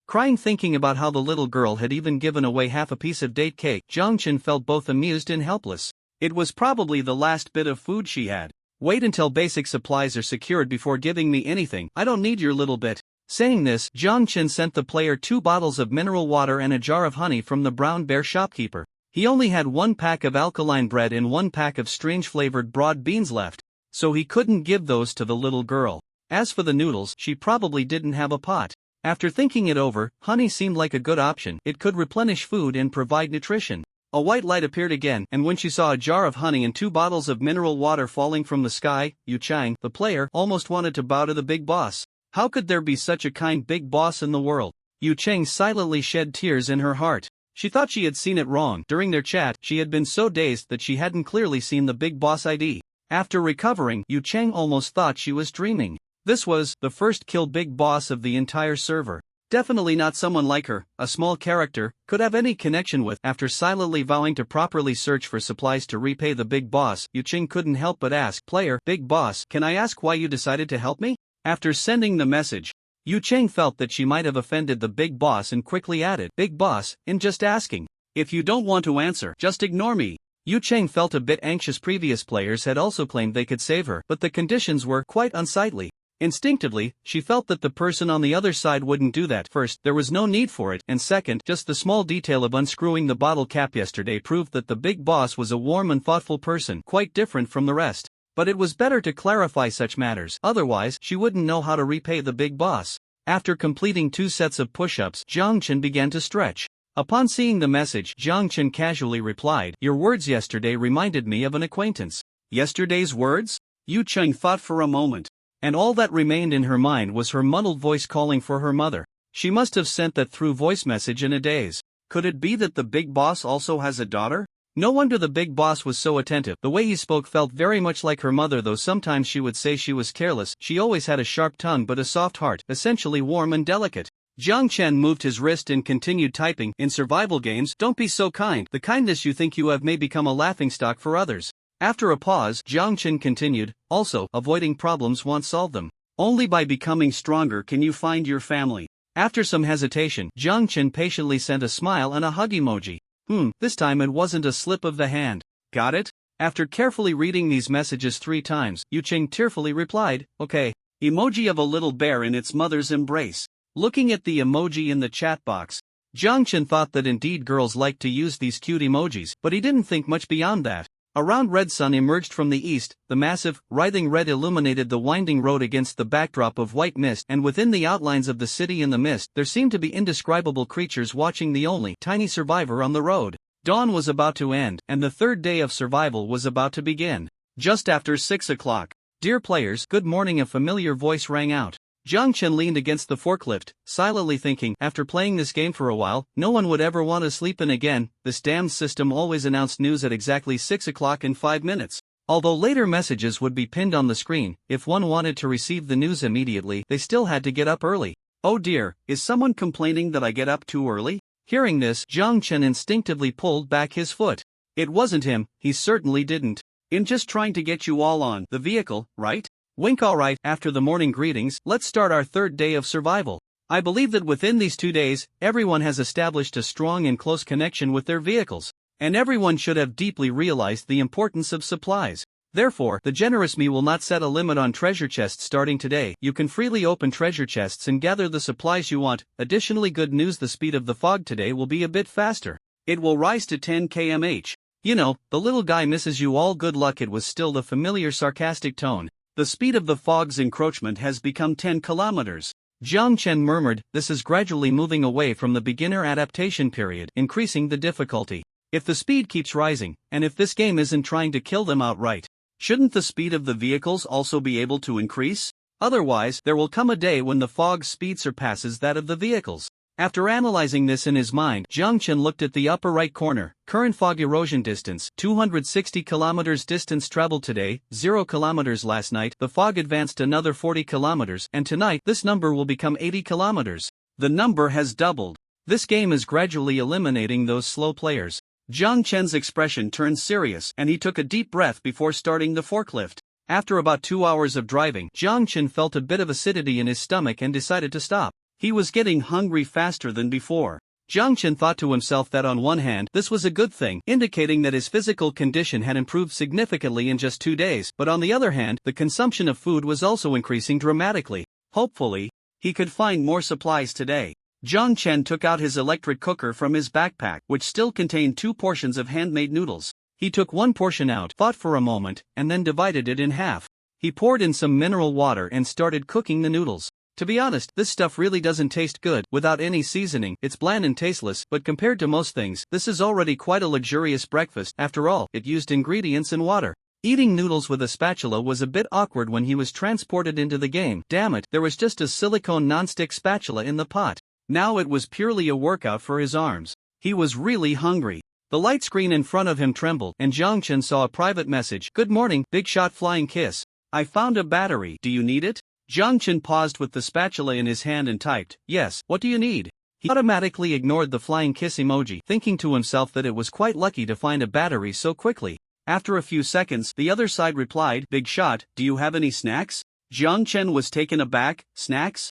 crying thinking about how the little girl had even given away half a piece of date cake, Jiang Chen felt both amused and helpless. It was probably the last bit of food she had. Wait until basic supplies are secured before giving me anything. I don't need your little bit. Saying this, Jiang Chen sent the player 2 bottles of mineral water and a jar of honey from the brown bear shopkeeper. He only had 1 pack of alkaline bread and 1 pack of strange-flavored broad beans left, so he couldn't give those to the little girl. As for the noodles, she probably didn't have a pot. After thinking it over, honey seemed like a good option. It could replenish food and provide nutrition. A white light appeared again, and when she saw a jar of honey and 2 bottles of mineral water falling from the sky, Yu Chang, the player, almost wanted to bow to the big boss. How could there be such a kind big boss in the world? Yu Chang silently shed tears in her heart. She thought she had seen it wrong. During their chat, she had been so dazed that she hadn't clearly seen the big boss ID. After recovering, Yu Chang almost thought she was dreaming. This was the first kill big boss of the entire server. Definitely not someone like her, a small character, could have any connection with. After silently vowing to properly search for supplies to repay the big boss, Yu Chang couldn't help but ask, player, big boss, can I ask why you decided to help me? After sending the message, Yu Chang felt that she might have offended the big boss and quickly added, big boss, in just asking. If you don't want to answer, just ignore me. Yu Chang felt a bit anxious. Previous players had also claimed they could save her, but the conditions were quite unsightly. Instinctively, she felt that the person on the other side wouldn't do that. First, there was no need for it, and second, just the small detail of unscrewing the bottle cap yesterday proved that the big boss was a warm and thoughtful person, quite different from the rest. But it was better to clarify such matters, otherwise, she wouldn't know how to repay the big boss. After completing 2 sets of push-ups, Jiang Chen began to stretch. Upon seeing the message, Jiang Chen casually replied, your words yesterday reminded me of an acquaintance. Yesterday's words? Yu Chang thought for a moment. And all that remained in her mind was her muddled voice calling for her mother. She must have sent that through voice message in a daze. Could it be that the big boss also has a daughter? No wonder the big boss was so attentive. The way he spoke felt very much like her mother, though sometimes she would say she was careless. She always had a sharp tongue but a soft heart, essentially warm and delicate. Jiang Chen moved his wrist and continued typing. In survival games, don't be so kind. The kindness you think you have may become a laughingstock for others. After a pause, Jiang Chen continued, also, avoiding problems won't solve them. Only by becoming stronger can you find your family. After some hesitation, Jiang Chen patiently sent a smile and a hug emoji. This time it wasn't a slip of the hand. Got it? After carefully reading these messages 3 times, Yu Chang tearfully replied, okay. Emoji of a little bear in its mother's embrace. Looking at the emoji in the chat box, Jiang Chen thought that indeed girls liked to use these cute emojis, but he didn't think much beyond that. A round red sun emerged from the east. The massive, writhing red illuminated the winding road against the backdrop of white mist, and within the outlines of the city in the mist, there seemed to be indescribable creatures watching the only tiny survivor on the road. Dawn was about to end, and the 3rd day of survival was about to begin. Just after 6 o'clock. Dear players, good morning. A familiar voice rang out. Jiang Chen leaned against the forklift, silently thinking, after playing this game for a while, no one would ever want to sleep in again. This damned system always announced news at exactly 6 o'clock and 5 minutes. Although later messages would be pinned on the screen, if one wanted to receive the news immediately, they still had to get up early. Oh dear, is someone complaining that I get up too early? Hearing this, Jiang Chen instinctively pulled back his foot. It wasn't him, he certainly didn't. I'm just trying to get you all on the vehicle, right? Wink. Alright, after the morning greetings, let's start our 3rd day of survival. I believe that within these 2 days, everyone has established a strong and close connection with their vehicles, and everyone should have deeply realized the importance of supplies. Therefore, the generous me will not set a limit on treasure chests starting today. You can freely open treasure chests and gather the supplies you want. Additionally, good news, the speed of the fog today will be a bit faster. It will rise to 10 km/h. You know, the little guy misses you all. Good luck. It was still the familiar sarcastic tone. The speed of the fog's encroachment has become 10 kilometers. Jiang Chen murmured, this is gradually moving away from the beginner adaptation period, increasing the difficulty. If the speed keeps rising, and if this game isn't trying to kill them outright, shouldn't the speed of the vehicles also be able to increase? Otherwise, there will come a day when the fog's speed surpasses that of the vehicles. After analyzing this in his mind, Jiang Chen looked at the upper right corner. Current fog erosion distance, 260 kilometers. Distance traveled today, 0 kilometers. Last night, the fog advanced another 40 kilometers, and tonight, this number will become 80 kilometers. The number has doubled. This game is gradually eliminating those slow players. Jiang Chen's expression turned serious, and he took a deep breath before starting the forklift. After about 2 hours of driving, Jiang Chen felt a bit of acidity in his stomach and decided to stop. He was getting hungry faster than before. Jiang Chen thought to himself that on one hand, this was a good thing, indicating that his physical condition had improved significantly in just 2 days, but on the other hand, the consumption of food was also increasing dramatically. Hopefully, he could find more supplies today. Jiang Chen took out his electric cooker from his backpack, which still contained 2 portions of handmade noodles. He took one portion out, thought for a moment, and then divided it in half. He poured in some mineral water and started cooking the noodles. To be honest, this stuff really doesn't taste good. Without any seasoning, it's bland and tasteless, but compared to most things, this is already quite a luxurious breakfast. After all, it used ingredients and water. Eating noodles with a spatula was a bit awkward when he was transported into the game. Damn it, there was just a silicone nonstick spatula in the pot. Now it was purely a workout for his arms. He was really hungry. The light screen in front of him trembled, and Jiang Chen saw a private message. Good morning, big shot flying kiss. I found a battery. Do you need it? Jiang Chen paused with the spatula in his hand and typed, yes, what do you need? He automatically ignored the flying kiss emoji, thinking to himself that it was quite lucky to find a battery so quickly. After a few seconds, the other side replied, big shot, do you have any snacks? Jiang Chen was taken aback. Snacks?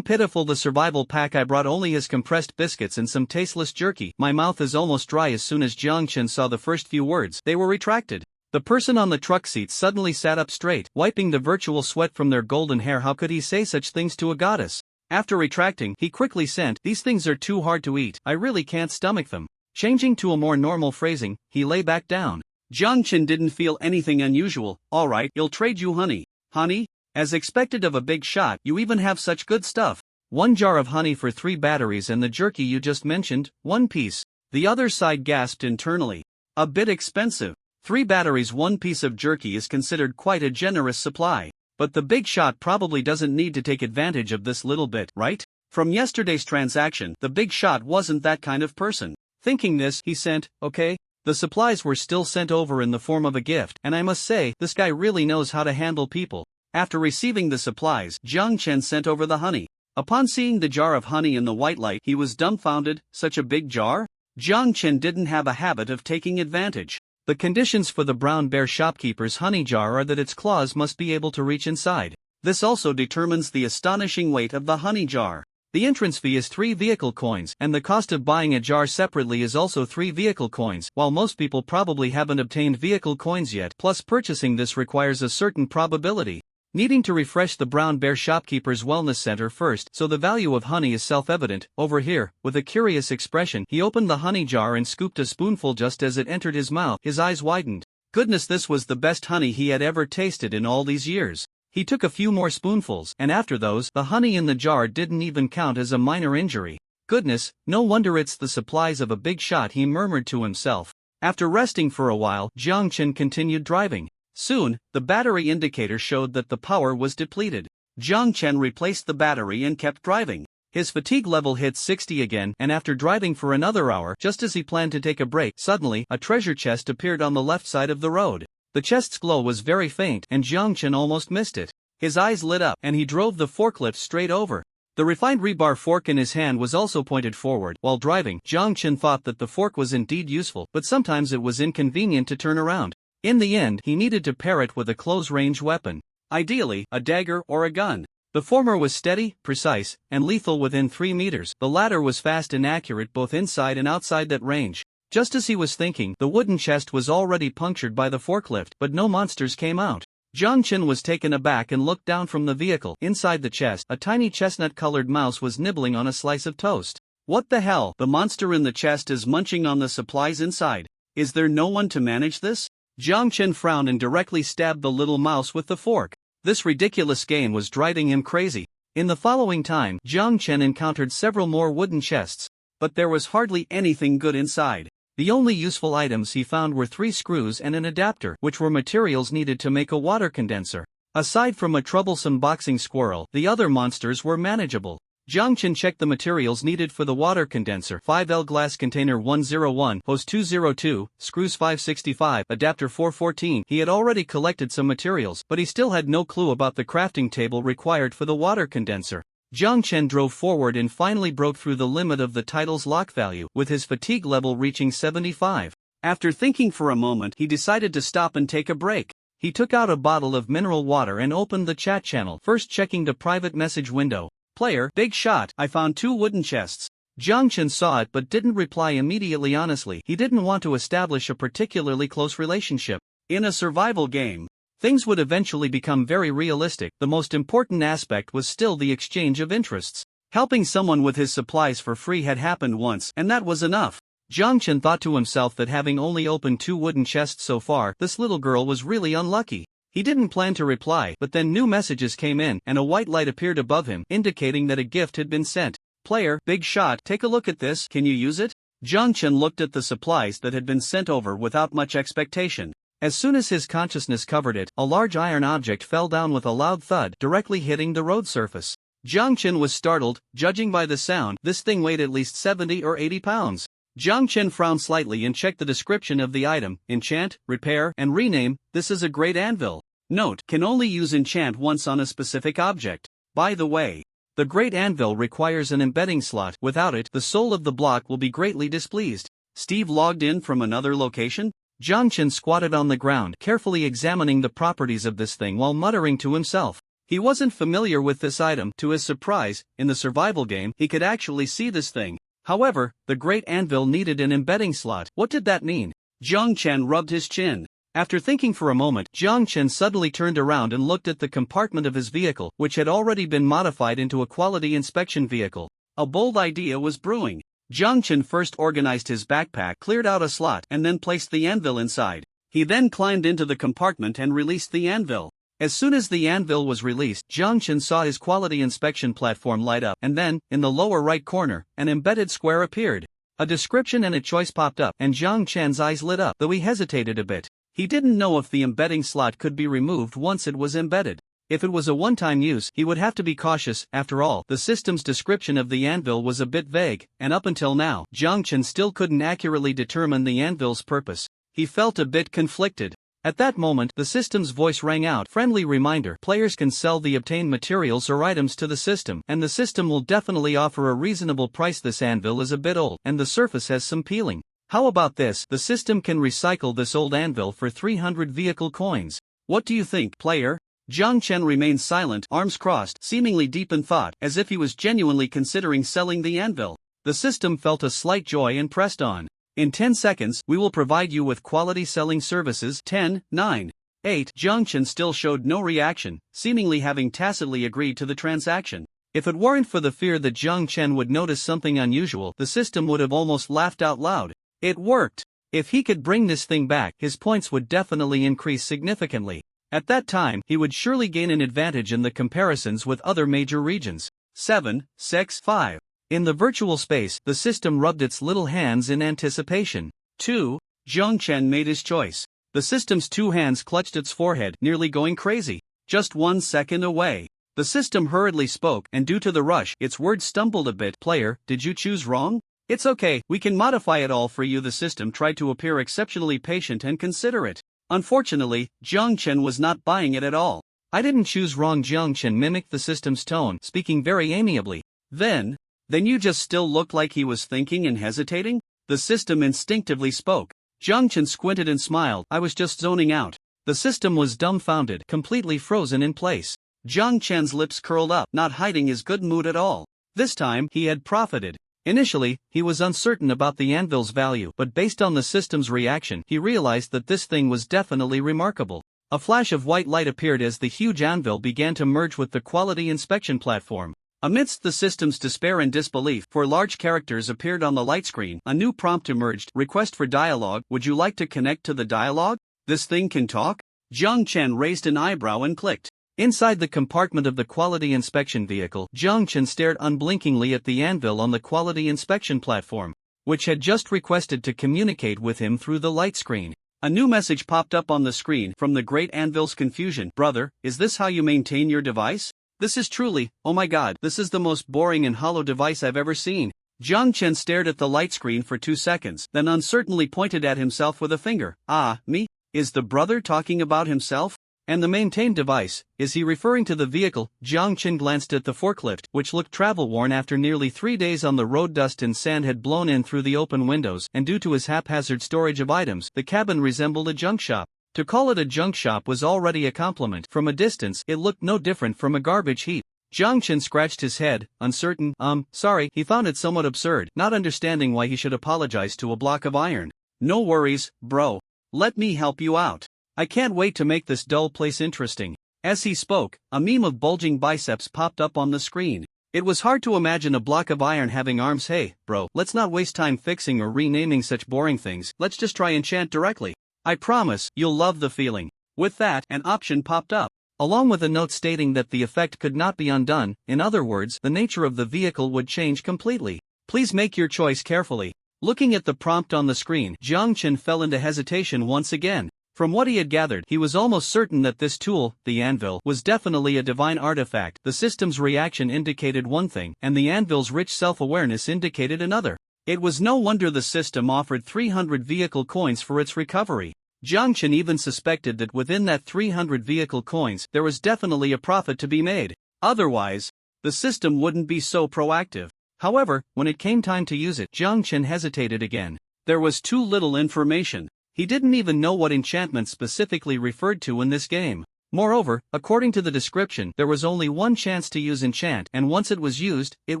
Pitiful, the survival pack I brought only has compressed biscuits and some tasteless jerky. My mouth is almost dry. As soon as Jiang Chen saw the first few words, they were retracted. The person on the truck seat suddenly sat up straight, wiping the virtual sweat from their golden hair. How could he say such things to a goddess? After retracting, he quickly sent, these things are too hard to eat, I really can't stomach them. Changing to a more normal phrasing, he lay back down. Jiang Chen didn't feel anything unusual. Alright, I'll trade you honey. Honey? As expected of a big shot, you even have such good stuff. 1 jar of honey for 3 batteries and the jerky you just mentioned, 1 piece. The other side gasped internally. A bit expensive. 3 batteries, 1 piece of jerky is considered quite a generous supply. But the big shot probably doesn't need to take advantage of this little bit, right? From yesterday's transaction, the big shot wasn't that kind of person. Thinking this, he sent, okay. The supplies were still sent over in the form of a gift, and I must say, this guy really knows how to handle people. After receiving the supplies, Jiang Chen sent over the honey. Upon seeing the jar of honey in the white light, he was dumbfounded. Such a big jar? Jiang Chen didn't have a habit of taking advantage. The conditions for the brown bear shopkeeper's honey jar are that its claws must be able to reach inside. This also determines the astonishing weight of the honey jar. The entrance fee is 3 vehicle coins, and the cost of buying a jar separately is also 3 vehicle coins. While most people probably haven't obtained vehicle coins yet, plus purchasing this requires a certain probability. Needing to refresh the brown bear shopkeeper's wellness center first, so the value of honey is self-evident. Over here, with a curious expression, he opened the honey jar and scooped a spoonful. Just as it entered his mouth, his eyes widened. Goodness, this was the best honey he had ever tasted in all these years. He took a few more spoonfuls, and after those, the honey in the jar didn't even count as a minor injury. Goodness, no wonder it's the supplies of a big shot, he murmured to himself. After resting for a while, Jiang Chen continued driving. Soon, the battery indicator showed that the power was depleted. Jiang Chen replaced the battery and kept driving. His fatigue level hit 60 again, and after driving for another hour, just as he planned to take a break, suddenly, a treasure chest appeared on the left side of the road. The chest's glow was very faint, and Jiang Chen almost missed it. His eyes lit up, and he drove the forklift straight over. The refined rebar fork in his hand was also pointed forward. While driving, Jiang Chen thought that the fork was indeed useful, but sometimes it was inconvenient to turn around. In the end, he needed to pair it with a close-range weapon. Ideally, a dagger or a gun. The former was steady, precise, and lethal within 3 meters. The latter was fast and accurate both inside and outside that range. Just as he was thinking, the wooden chest was already punctured by the forklift, but no monsters came out. Jiang Chen was taken aback and looked down from the vehicle. Inside the chest, a tiny chestnut-colored mouse was nibbling on a slice of toast. What the hell? The monster in the chest is munching on the supplies inside. Is there no one to manage this? Jiang Chen frowned and directly stabbed the little mouse with the fork. This ridiculous game was driving him crazy. In the following time, Jiang Chen encountered several more wooden chests, but there was hardly anything good inside. The only useful items he found were 3 screws and an adapter, which were materials needed to make a water condenser. Aside from a troublesome boxing squirrel, the other monsters were manageable. Jiang Chen checked the materials needed for the water condenser: 5L glass container 101, hose 202, screws 565, adapter 414. He had already collected some materials, but he still had no clue about the crafting table required for the water condenser. Jiang Chen drove forward and finally broke through the limit of the title's lock value, with his fatigue level reaching 75. After thinking for a moment, he decided to stop and take a break. He took out a bottle of mineral water and opened the chat channel, first checking the private message window. Player, big shot, I found 2 wooden chests. Jiang Chen saw it but didn't reply immediately. Honestly, he didn't want to establish a particularly close relationship. In a survival game, things would eventually become very realistic. The most important aspect was still the exchange of interests. Helping someone with his supplies for free had happened once, and that was enough. Jiang Chen thought to himself that having only opened 2 wooden chests so far, this little girl was really unlucky. He didn't plan to reply, but then new messages came in, and a white light appeared above him, indicating that a gift had been sent. Player, big shot, take a look at this, can you use it? Jiang Chen looked at the supplies that had been sent over without much expectation. As soon as his consciousness covered it, a large iron object fell down with a loud thud, directly hitting the road surface. Jiang Chen was startled. Judging by the sound, this thing weighed at least 70 or 80 pounds. Jiang Chen frowned slightly and checked the description of the item: enchant, repair, and rename. This is a great anvil. Note, can only use enchant once on a specific object. By the way, the great anvil requires an embedding slot. Without it, the soul of the block will be greatly displeased. Steve logged in from another location? Jiang Chen squatted on the ground, carefully examining the properties of this thing while muttering to himself. He wasn't familiar with this item. To his surprise, in the survival game, he could actually see this thing. However, the great anvil needed an embedding slot. What did that mean? Jiang Chen rubbed his chin. After thinking for a moment, Jiang Chen suddenly turned around and looked at the compartment of his vehicle, which had already been modified into a quality inspection vehicle. A bold idea was brewing. Jiang Chen first organized his backpack, cleared out a slot, and then placed the anvil inside. He then climbed into the compartment and released the anvil. As soon as the anvil was released, Jiang Chen saw his quality inspection platform light up, and then, in the lower right corner, an embedded square appeared. A description and a choice popped up, and Jiang Chen's eyes lit up, though he hesitated a bit. He didn't know if the embedding slot could be removed once it was embedded. If it was a one-time use, he would have to be cautious. After all, the system's description of the anvil was a bit vague, and up until now, Jiang Chen still couldn't accurately determine the anvil's purpose. He felt a bit conflicted. At that moment, the system's voice rang out. Friendly reminder: players can sell the obtained materials or items to the system, and the system will definitely offer a reasonable price. This anvil is a bit old, and the surface has some peeling. How about this? The system can recycle this old anvil for 300 vehicle coins. What do you think, player? Jiang Chen remained silent, arms crossed, seemingly deep in thought, as if he was genuinely considering selling the anvil. The system felt a slight joy and pressed on. In 10 seconds, we will provide you with quality selling services. 10, 9, 8. Jiang Chen still showed no reaction, seemingly having tacitly agreed to the transaction. If it weren't for the fear that Jiang Chen would notice something unusual, the system would have almost laughed out loud. It worked. If he could bring this thing back, his points would definitely increase significantly. At that time, he would surely gain an advantage in the comparisons with other major regions. 7, 6, 5. In the virtual space, the system rubbed its little hands in anticipation. 2. Jiang Chen made his choice. The system's 2 hands clutched its forehead, nearly going crazy. Just 1 second away. The system hurriedly spoke, and due to the rush, its words stumbled a bit. Player, did you choose wrong? It's okay, we can modify it all for you. The system tried to appear exceptionally patient and considerate. Unfortunately, Jiang Chen was not buying it at all. I didn't choose wrong. Jiang Chen mimicked the system's tone, speaking very amiably. Then you just still looked like he was thinking and hesitating? The system instinctively spoke. Jiang Chen squinted and smiled. I was just zoning out. The system was dumbfounded, completely frozen in place. Jiang Chen's lips curled up, not hiding his good mood at all. This time, he had profited. Initially, he was uncertain about the anvil's value, but based on the system's reaction, he realized that this thing was definitely remarkable. A flash of white light appeared as the huge anvil began to merge with the quality inspection platform. Amidst the system's despair and disbelief, four large characters appeared on the light screen. A new prompt emerged. Request for dialogue. Would you like to connect to the dialogue? This thing can talk? Jiang Chen raised an eyebrow and clicked. Inside the compartment of the quality inspection vehicle, Jiang Chen stared unblinkingly at the anvil on the quality inspection platform, which had just requested to communicate with him through the light screen. A new message popped up on the screen from the great anvil's confusion. Brother, is this how you maintain your device? This is truly, oh my god, this is the most boring and hollow device I've ever seen. Jiang Chen stared at the light screen for 2 seconds, then uncertainly pointed at himself with a finger. Ah, me? Is the brother talking about himself? And the maintained device, is he referring to the vehicle? Jiang Chen glanced at the forklift, which looked travel-worn after nearly 3 days on the road. Dust and sand had blown in through the open windows, and due to his haphazard storage of items, the cabin resembled a junk shop. To call it a junk shop was already a compliment. From a distance, it looked no different from a garbage heap. Jiang Chen scratched his head, uncertain. Sorry, he found it somewhat absurd, not understanding why he should apologize to a block of iron. No worries, bro. Let me help you out. I can't wait to make this dull place interesting. As he spoke, a meme of bulging biceps popped up on the screen. It was hard to imagine a block of iron having arms. Hey, bro, let's not waste time fixing or renaming such boring things. Let's just try enchant directly. I promise, you'll love the feeling. With that, an option popped up, along with a note stating that the effect could not be undone. In other words, the nature of the vehicle would change completely. Please make your choice carefully. Looking at the prompt on the screen, Jiang Chen fell into hesitation once again. From what he had gathered, he was almost certain that this tool, the anvil, was definitely a divine artifact. The system's reaction indicated one thing, and the anvil's rich self-awareness indicated another. It was no wonder the system offered 300 vehicle coins for its recovery. Jiang Chen even suspected that within that 300 vehicle coins, there was definitely a profit to be made. Otherwise, the system wouldn't be so proactive. However, when it came time to use it, Jiang Chen hesitated again. There was too little information. He didn't even know what enchantment specifically referred to in this game. Moreover, according to the description, there was only one chance to use enchant, and once it was used, it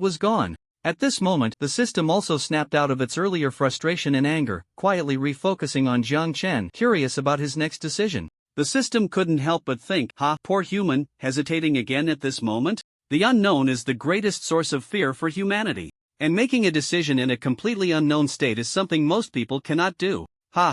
was gone. At this moment, the system also snapped out of its earlier frustration and anger, quietly refocusing on Jiang Chen, curious about his next decision. The system couldn't help but think, poor human, hesitating again at this moment? The unknown is the greatest source of fear for humanity. And making a decision in a completely unknown state is something most people cannot do.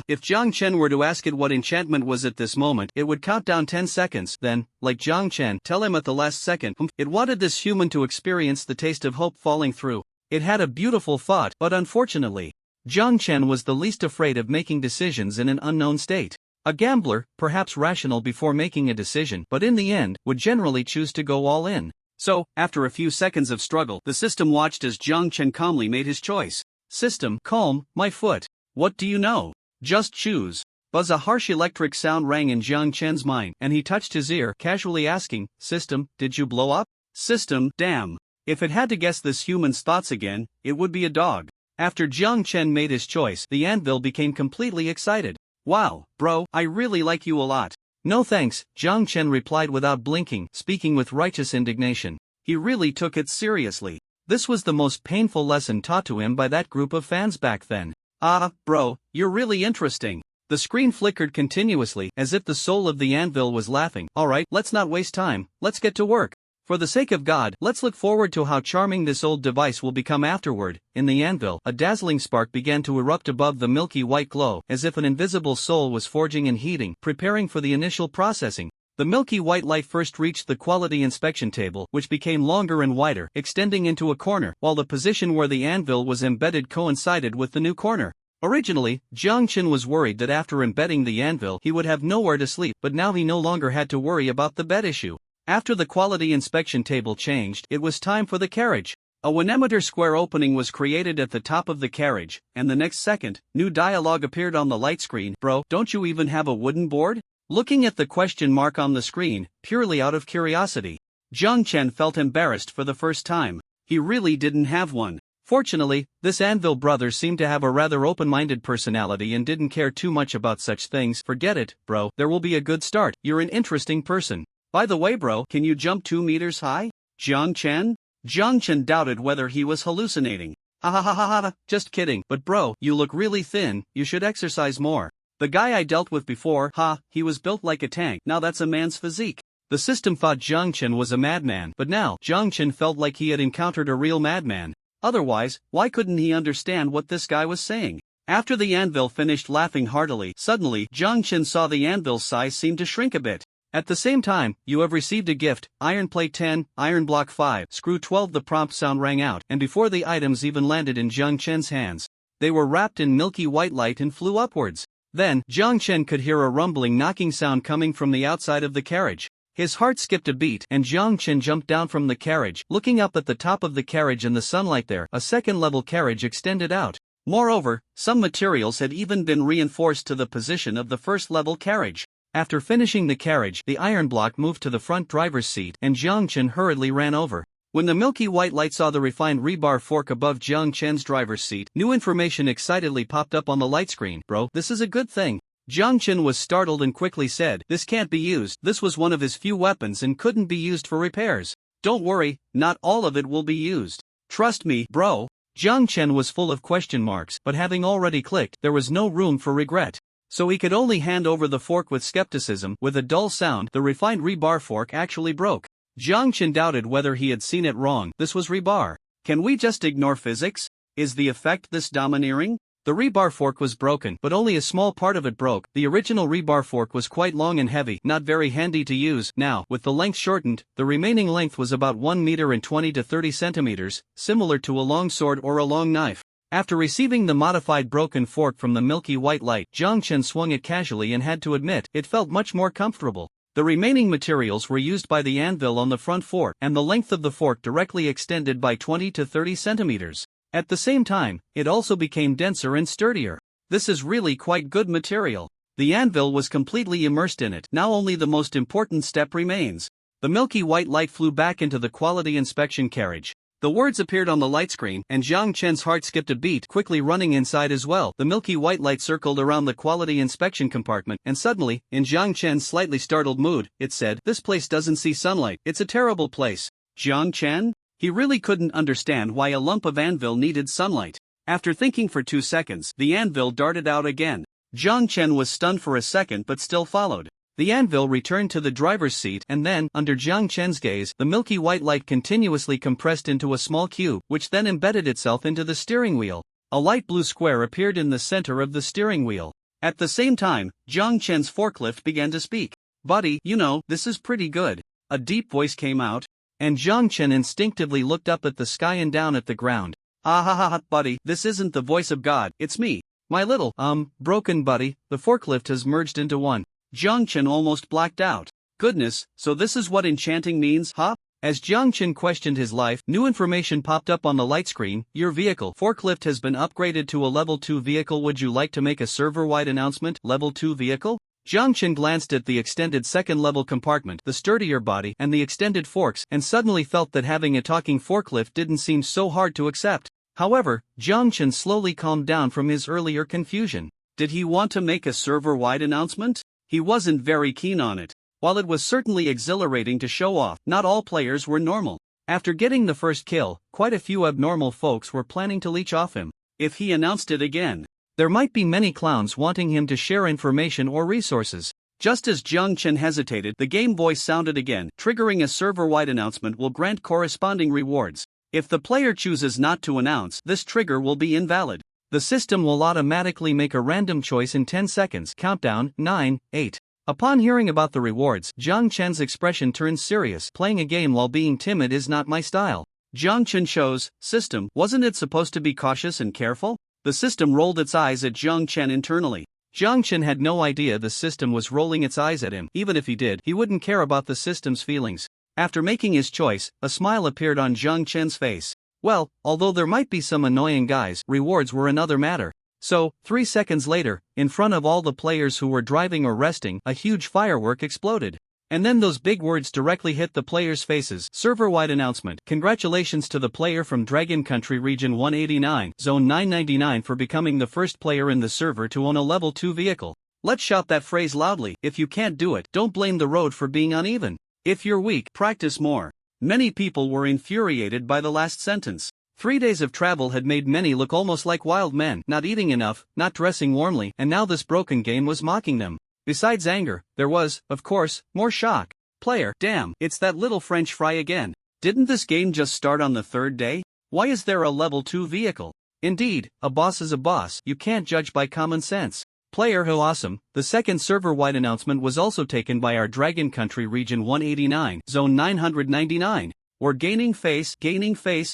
If Jiang Chen were to ask it what enchantment was at this moment, it would count down 10 seconds, then, like Jiang Chen, tell him at the last second. It wanted this human to experience the taste of hope falling through. It had a beautiful thought, but unfortunately, Jiang Chen was the least afraid of making decisions in an unknown state. A gambler, perhaps rational before making a decision, but in the end, would generally choose to go all in. So, after a few seconds of struggle, the system watched as Jiang Chen calmly made his choice. System, calm, my foot. What do you know? Just choose. Buzz. A harsh electric sound rang in Jiang Chen's mind, and he touched his ear, casually asking, System, did you blow up? System, damn. If it had to guess this human's thoughts again, it would be a dog. After Jiang Chen made his choice, the anvil became completely excited. Wow, bro, I really like you a lot. No thanks, Jiang Chen replied without blinking, speaking with righteous indignation. He really took it seriously. This was the most painful lesson taught to him by that group of fans back then. Bro, you're really interesting. The screen flickered continuously, as if the soul of the anvil was laughing. Alright, let's not waste time, let's get to work. For the sake of God, let's look forward to how charming this old device will become afterward. In the anvil, a dazzling spark began to erupt above the milky white glow, as if an invisible soul was forging and heating, preparing for the initial processing. The milky white light first reached the quality inspection table, which became longer and wider, extending into a corner, while the position where the anvil was embedded coincided with the new corner. Originally, Jiang Chen was worried that after embedding the anvil he would have nowhere to sleep, but now he no longer had to worry about the bed issue. After the quality inspection table changed, it was time for the carriage. A 1-meter square opening was created at the top of the carriage, and the next second, new dialogue appeared on the light screen. Bro, don't you even have a wooden board? Looking at the question mark on the screen, purely out of curiosity, Jiang Chen felt embarrassed for the first time. He really didn't have one. Fortunately, this anvil brother seemed to have a rather open-minded personality and didn't care too much about such things. Forget it, bro, there will be a good start. You're an interesting person. By the way, bro, can you jump 2 meters high? Jiang Chen? Jiang Chen doubted whether he was hallucinating. Just kidding, but bro, you look really thin, you should exercise more. The guy I dealt with before, he was built like a tank. Now that's a man's physique. The system thought Jiang Chen was a madman, but now Jiang Chen felt like he had encountered a real madman. Otherwise, why couldn't he understand what this guy was saying? After the anvil finished laughing heartily, suddenly Jiang Chen saw the anvil's size seem to shrink a bit. At the same time, you have received a gift, iron plate 10, iron block 5, screw 12. The prompt sound rang out, and before the items even landed in Jiang Chen's hands, they were wrapped in milky white light and flew upwards. Then, Jiang Chen could hear a rumbling knocking sound coming from the outside of the carriage. His heart skipped a beat and Jiang Chen jumped down from the carriage. Looking up at the top of the carriage in the sunlight there, a second-level carriage extended out. Moreover, some materials had even been reinforced to the position of the first-level carriage. After finishing the carriage, the iron block moved to the front driver's seat and Jiang Chen hurriedly ran over. When the milky white light saw the refined rebar fork above Jiang Chen's driver's seat, new information excitedly popped up on the light screen. Bro, this is a good thing. Jiang Chen was startled and quickly said, this can't be used. This was one of his few weapons and couldn't be used for repairs. Don't worry, not all of it will be used. Trust me, bro. Jiang Chen was full of question marks, but having already clicked, there was no room for regret. So he could only hand over the fork with skepticism. With a dull sound, the refined rebar fork actually broke. Jiang Chen doubted whether he had seen it wrong. This was rebar. Can we just ignore physics? Is the effect this domineering? The rebar fork was broken, but only a small part of it broke. The original rebar fork was quite long and heavy, not very handy to use. Now, with the length shortened, the remaining length was about 1 meter and 20 to 30 centimeters, similar to a long sword or a long knife. After receiving the modified broken fork from the milky white light, Jiang Chen swung it casually and had to admit, it felt much more comfortable. The remaining materials were used by the anvil on the front fork, and the length of the fork directly extended by 20 to 30 centimeters. At the same time, it also became denser and sturdier. This is really quite good material. The anvil was completely immersed in it. Now only the most important step remains. The milky white light flew back into the quality inspection carriage. The words appeared on the light screen, and Jiang Chen's heart skipped a beat, quickly running inside as well. The milky white light circled around the quality inspection compartment, and suddenly, in Jiang Chen's slightly startled mood, it said, this place doesn't see sunlight. It's a terrible place. Jiang Chen? He really couldn't understand why a lump of anvil needed sunlight. After thinking for 2 seconds, the anvil darted out again. Jiang Chen was stunned for a second but still followed. The anvil returned to the driver's seat and then, under Jiang Chen's gaze, the milky white light continuously compressed into a small cube, which then embedded itself into the steering wheel. A light blue square appeared in the center of the steering wheel. At the same time, Jiang Chen's forklift began to speak. Buddy, you know, this is pretty good. A deep voice came out, and Jiang Chen instinctively looked up at the sky and down at the ground. Ah ha ha ha, buddy, this isn't the voice of God, it's me. My little, broken buddy. The forklift has merged into one. Jiang Chen almost blacked out. Goodness, so this is what enchanting means, huh? As Jiang Chen questioned his life, new information popped up on the light screen. Your vehicle forklift has been upgraded to a level 2 vehicle. Would you like to make a server-wide announcement? Level 2 vehicle? Jiang Chen glanced at the extended second-level compartment, the sturdier body, and the extended forks, and suddenly felt that having a talking forklift didn't seem so hard to accept. However, Jiang Chen slowly calmed down from his earlier confusion. Did he want to make a server-wide announcement? He wasn't very keen on it. While it was certainly exhilarating to show off, not all players were normal. After getting the first kill, quite a few abnormal folks were planning to leech off him. If he announced it again, there might be many clowns wanting him to share information or resources. Just as Jiang Chen hesitated, the game voice sounded again. Triggering a server-wide announcement will grant corresponding rewards. If the player chooses not to announce, this trigger will be invalid. The system will automatically make a random choice in 10 seconds. Countdown, 9, 8. Upon hearing about the rewards, Jiang Chen's expression turned serious. Playing a game while being timid is not my style. Jiang Chen chose, system, wasn't it supposed to be cautious and careful? The system rolled its eyes at Jiang Chen internally. Jiang Chen had no idea the system was rolling its eyes at him. Even if he did, he wouldn't care about the system's feelings. After making his choice, a smile appeared on Jiang Chen's face. Well, although there might be some annoying guys, rewards were another matter. So, 3 seconds later, in front of all the players who were driving or resting, a huge firework exploded. And then those big words directly hit the players' faces. Server-wide announcement. Congratulations to the player from Dragon Country Region 189, Zone 999 for becoming the first player in the server to own a level 2 vehicle. Let's shout that phrase loudly. If you can't do it, don't blame the road for being uneven. If you're weak, practice more. Many people were infuriated by the last sentence. 3 days of travel had made many look almost like wild men, not eating enough, not dressing warmly, and now this broken game was mocking them. Besides anger, there was, of course, more shock. Player, damn, it's that little French fry again. Didn't this game just start on the third day? Why is there a level 2 vehicle? Indeed, a boss is a boss, you can't judge by common sense. Player, how awesome. The second server-wide announcement was also taken by our Dragon Country Region 189, Zone 999. We're gaining face,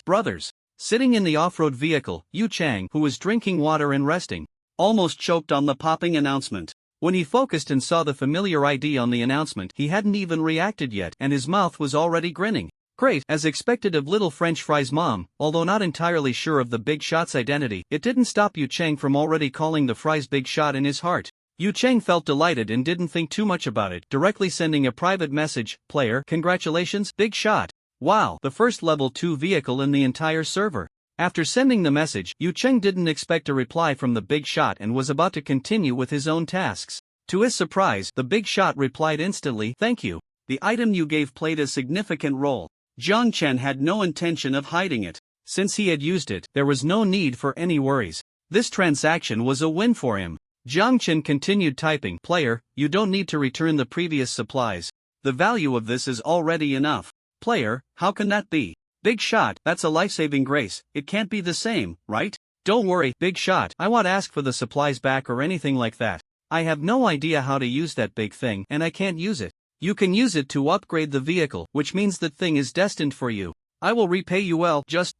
brothers. Sitting in the off-road vehicle, Yu Chang, who was drinking water and resting, almost choked on the popping announcement. When he focused and saw the familiar ID on the announcement, he hadn't even reacted yet, and his mouth was already grinning. Great, as expected of little French fry's mom. Although not entirely sure of the Big Shot's identity, it didn't stop Yu Chang from already calling the fries Big Shot in his heart. Yu Chang felt delighted and didn't think too much about it, directly sending a private message, player, congratulations, Big Shot. Wow, the first level 2 vehicle in the entire server. After sending the message, Yu Chang didn't expect a reply from the Big Shot and was about to continue with his own tasks. To his surprise, the Big Shot replied instantly, thank you. The item you gave played a significant role. Jiang Chen had no intention of hiding it. Since he had used it, there was no need for any worries. This transaction was a win for him. Jiang Chen continued typing, player, you don't need to return the previous supplies. The value of this is already enough. Player, how can that be? Big Shot, that's a life-saving grace, it can't be the same, right? Don't worry, Big Shot, I won't ask for the supplies back or anything like that. I have no idea how to use that big thing and I can't use it. You can use it to upgrade the vehicle, which means that thing is destined for you. I will repay you well, just.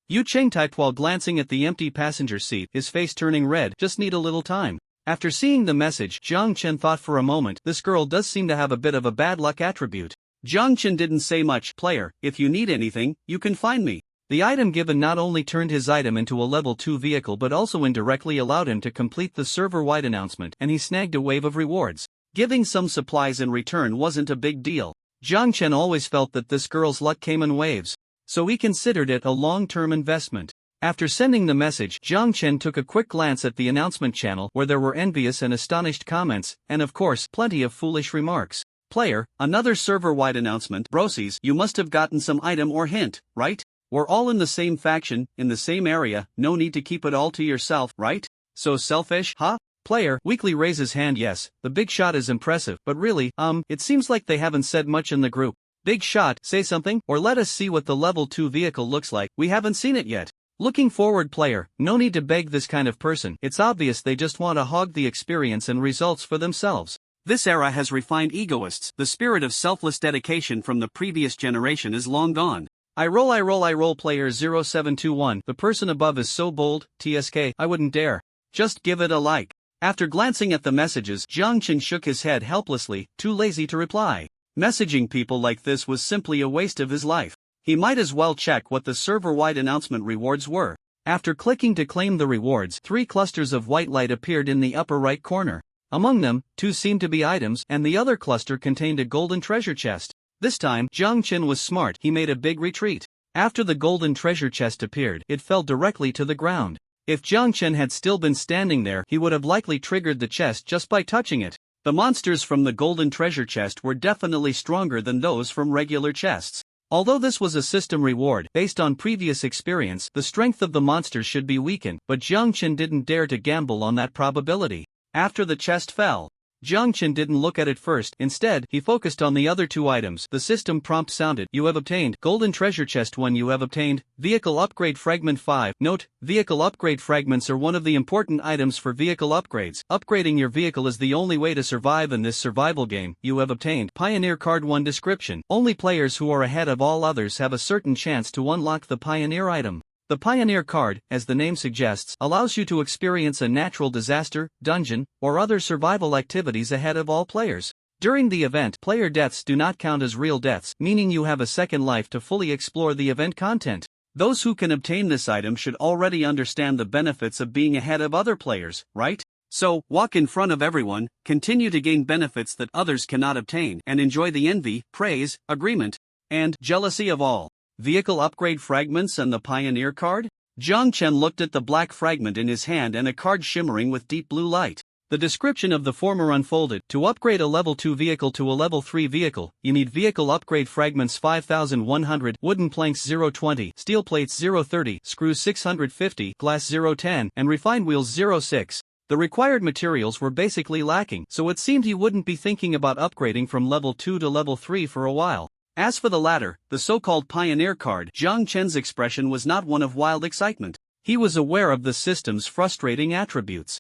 Yu Chang typed while glancing at the empty passenger seat, his face turning red, just need a little time. After seeing the message, Jiang Chen thought for a moment, this girl does seem to have a bit of a bad luck attribute. Jiang Chen didn't say much, player, if you need anything, you can find me. The item given not only turned his item into a level 2 vehicle but also indirectly allowed him to complete the server-wide announcement, and he snagged a wave of rewards. Giving some supplies in return wasn't a big deal. Jiang Chen always felt that this girl's luck came in waves, so he considered it a long-term investment. After sending the message, Jiang Chen took a quick glance at the announcement channel where there were envious and astonished comments, and of course, plenty of foolish remarks. Player, another server-wide announcement. Brosies, you must have gotten some item or hint, right? We're all in the same faction, in the same area, no need to keep it all to yourself, right? So selfish, huh? Player, weakly raises hand. Yes, the Big Shot is impressive, but really, it seems like they haven't said much in the group. Big Shot, say something, or let us see what the level 2 vehicle looks like, we haven't seen it yet. Looking forward. Player, no need to beg this kind of person, it's obvious they just want to hog the experience and results for themselves. This era has refined egoists, the spirit of selfless dedication from the previous generation is long gone. I roll. Player 0721, the person above is so bold, TSK, I wouldn't dare. Just give it a like. After glancing at the messages, Jiang Chen shook his head helplessly, too lazy to reply. Messaging people like this was simply a waste of his life. He might as well check what the server-wide announcement rewards were. After clicking to claim the rewards, 3 clusters of white light appeared in the upper right corner. Among them, 2 seemed to be items, and the other cluster contained a golden treasure chest. This time, Jiang Chen was smart, he made a big retreat. After the golden treasure chest appeared, it fell directly to the ground. If Jiang Chen had still been standing there, he would have likely triggered the chest just by touching it. The monsters from the golden treasure chest were definitely stronger than those from regular chests. Although this was a system reward, based on previous experience, the strength of the monsters should be weakened, but Jiang Chen didn't dare to gamble on that probability. After the chest fell, Jiang Chen didn't look at it first, instead, he focused on the other 2 items. The system prompt sounded, you have obtained, golden treasure chest 1 you have obtained, vehicle upgrade fragment 5. Note, vehicle upgrade fragments are one of the important items for vehicle upgrades. Upgrading your vehicle is the only way to survive in this survival game. You have obtained, Pioneer Card 1 description. Only players who are ahead of all others have a certain chance to unlock the Pioneer item. The Pioneer card, as the name suggests, allows you to experience a natural disaster, dungeon, or other survival activities ahead of all players. During the event, player deaths do not count as real deaths, meaning you have a second life to fully explore the event content. Those who can obtain this item should already understand the benefits of being ahead of other players, right? So, walk in front of everyone, continue to gain benefits that others cannot obtain, and enjoy the envy, praise, agreement, and jealousy of all. Vehicle upgrade fragments and the Pioneer card? Jiang Chen looked at the black fragment in his hand and a card shimmering with deep blue light. The description of the former unfolded. To upgrade a level 2 vehicle to a level 3 vehicle, you need vehicle upgrade fragments 5100, wooden planks 020, steel plates 030, screws 650, glass 010, and refined wheels 06. The required materials were basically lacking, so it seemed he wouldn't be thinking about upgrading from level 2 to level 3 for a while. As for the latter, the so-called pioneer card, Jiang Chen's expression was not one of wild excitement. He was aware of the system's frustrating attributes.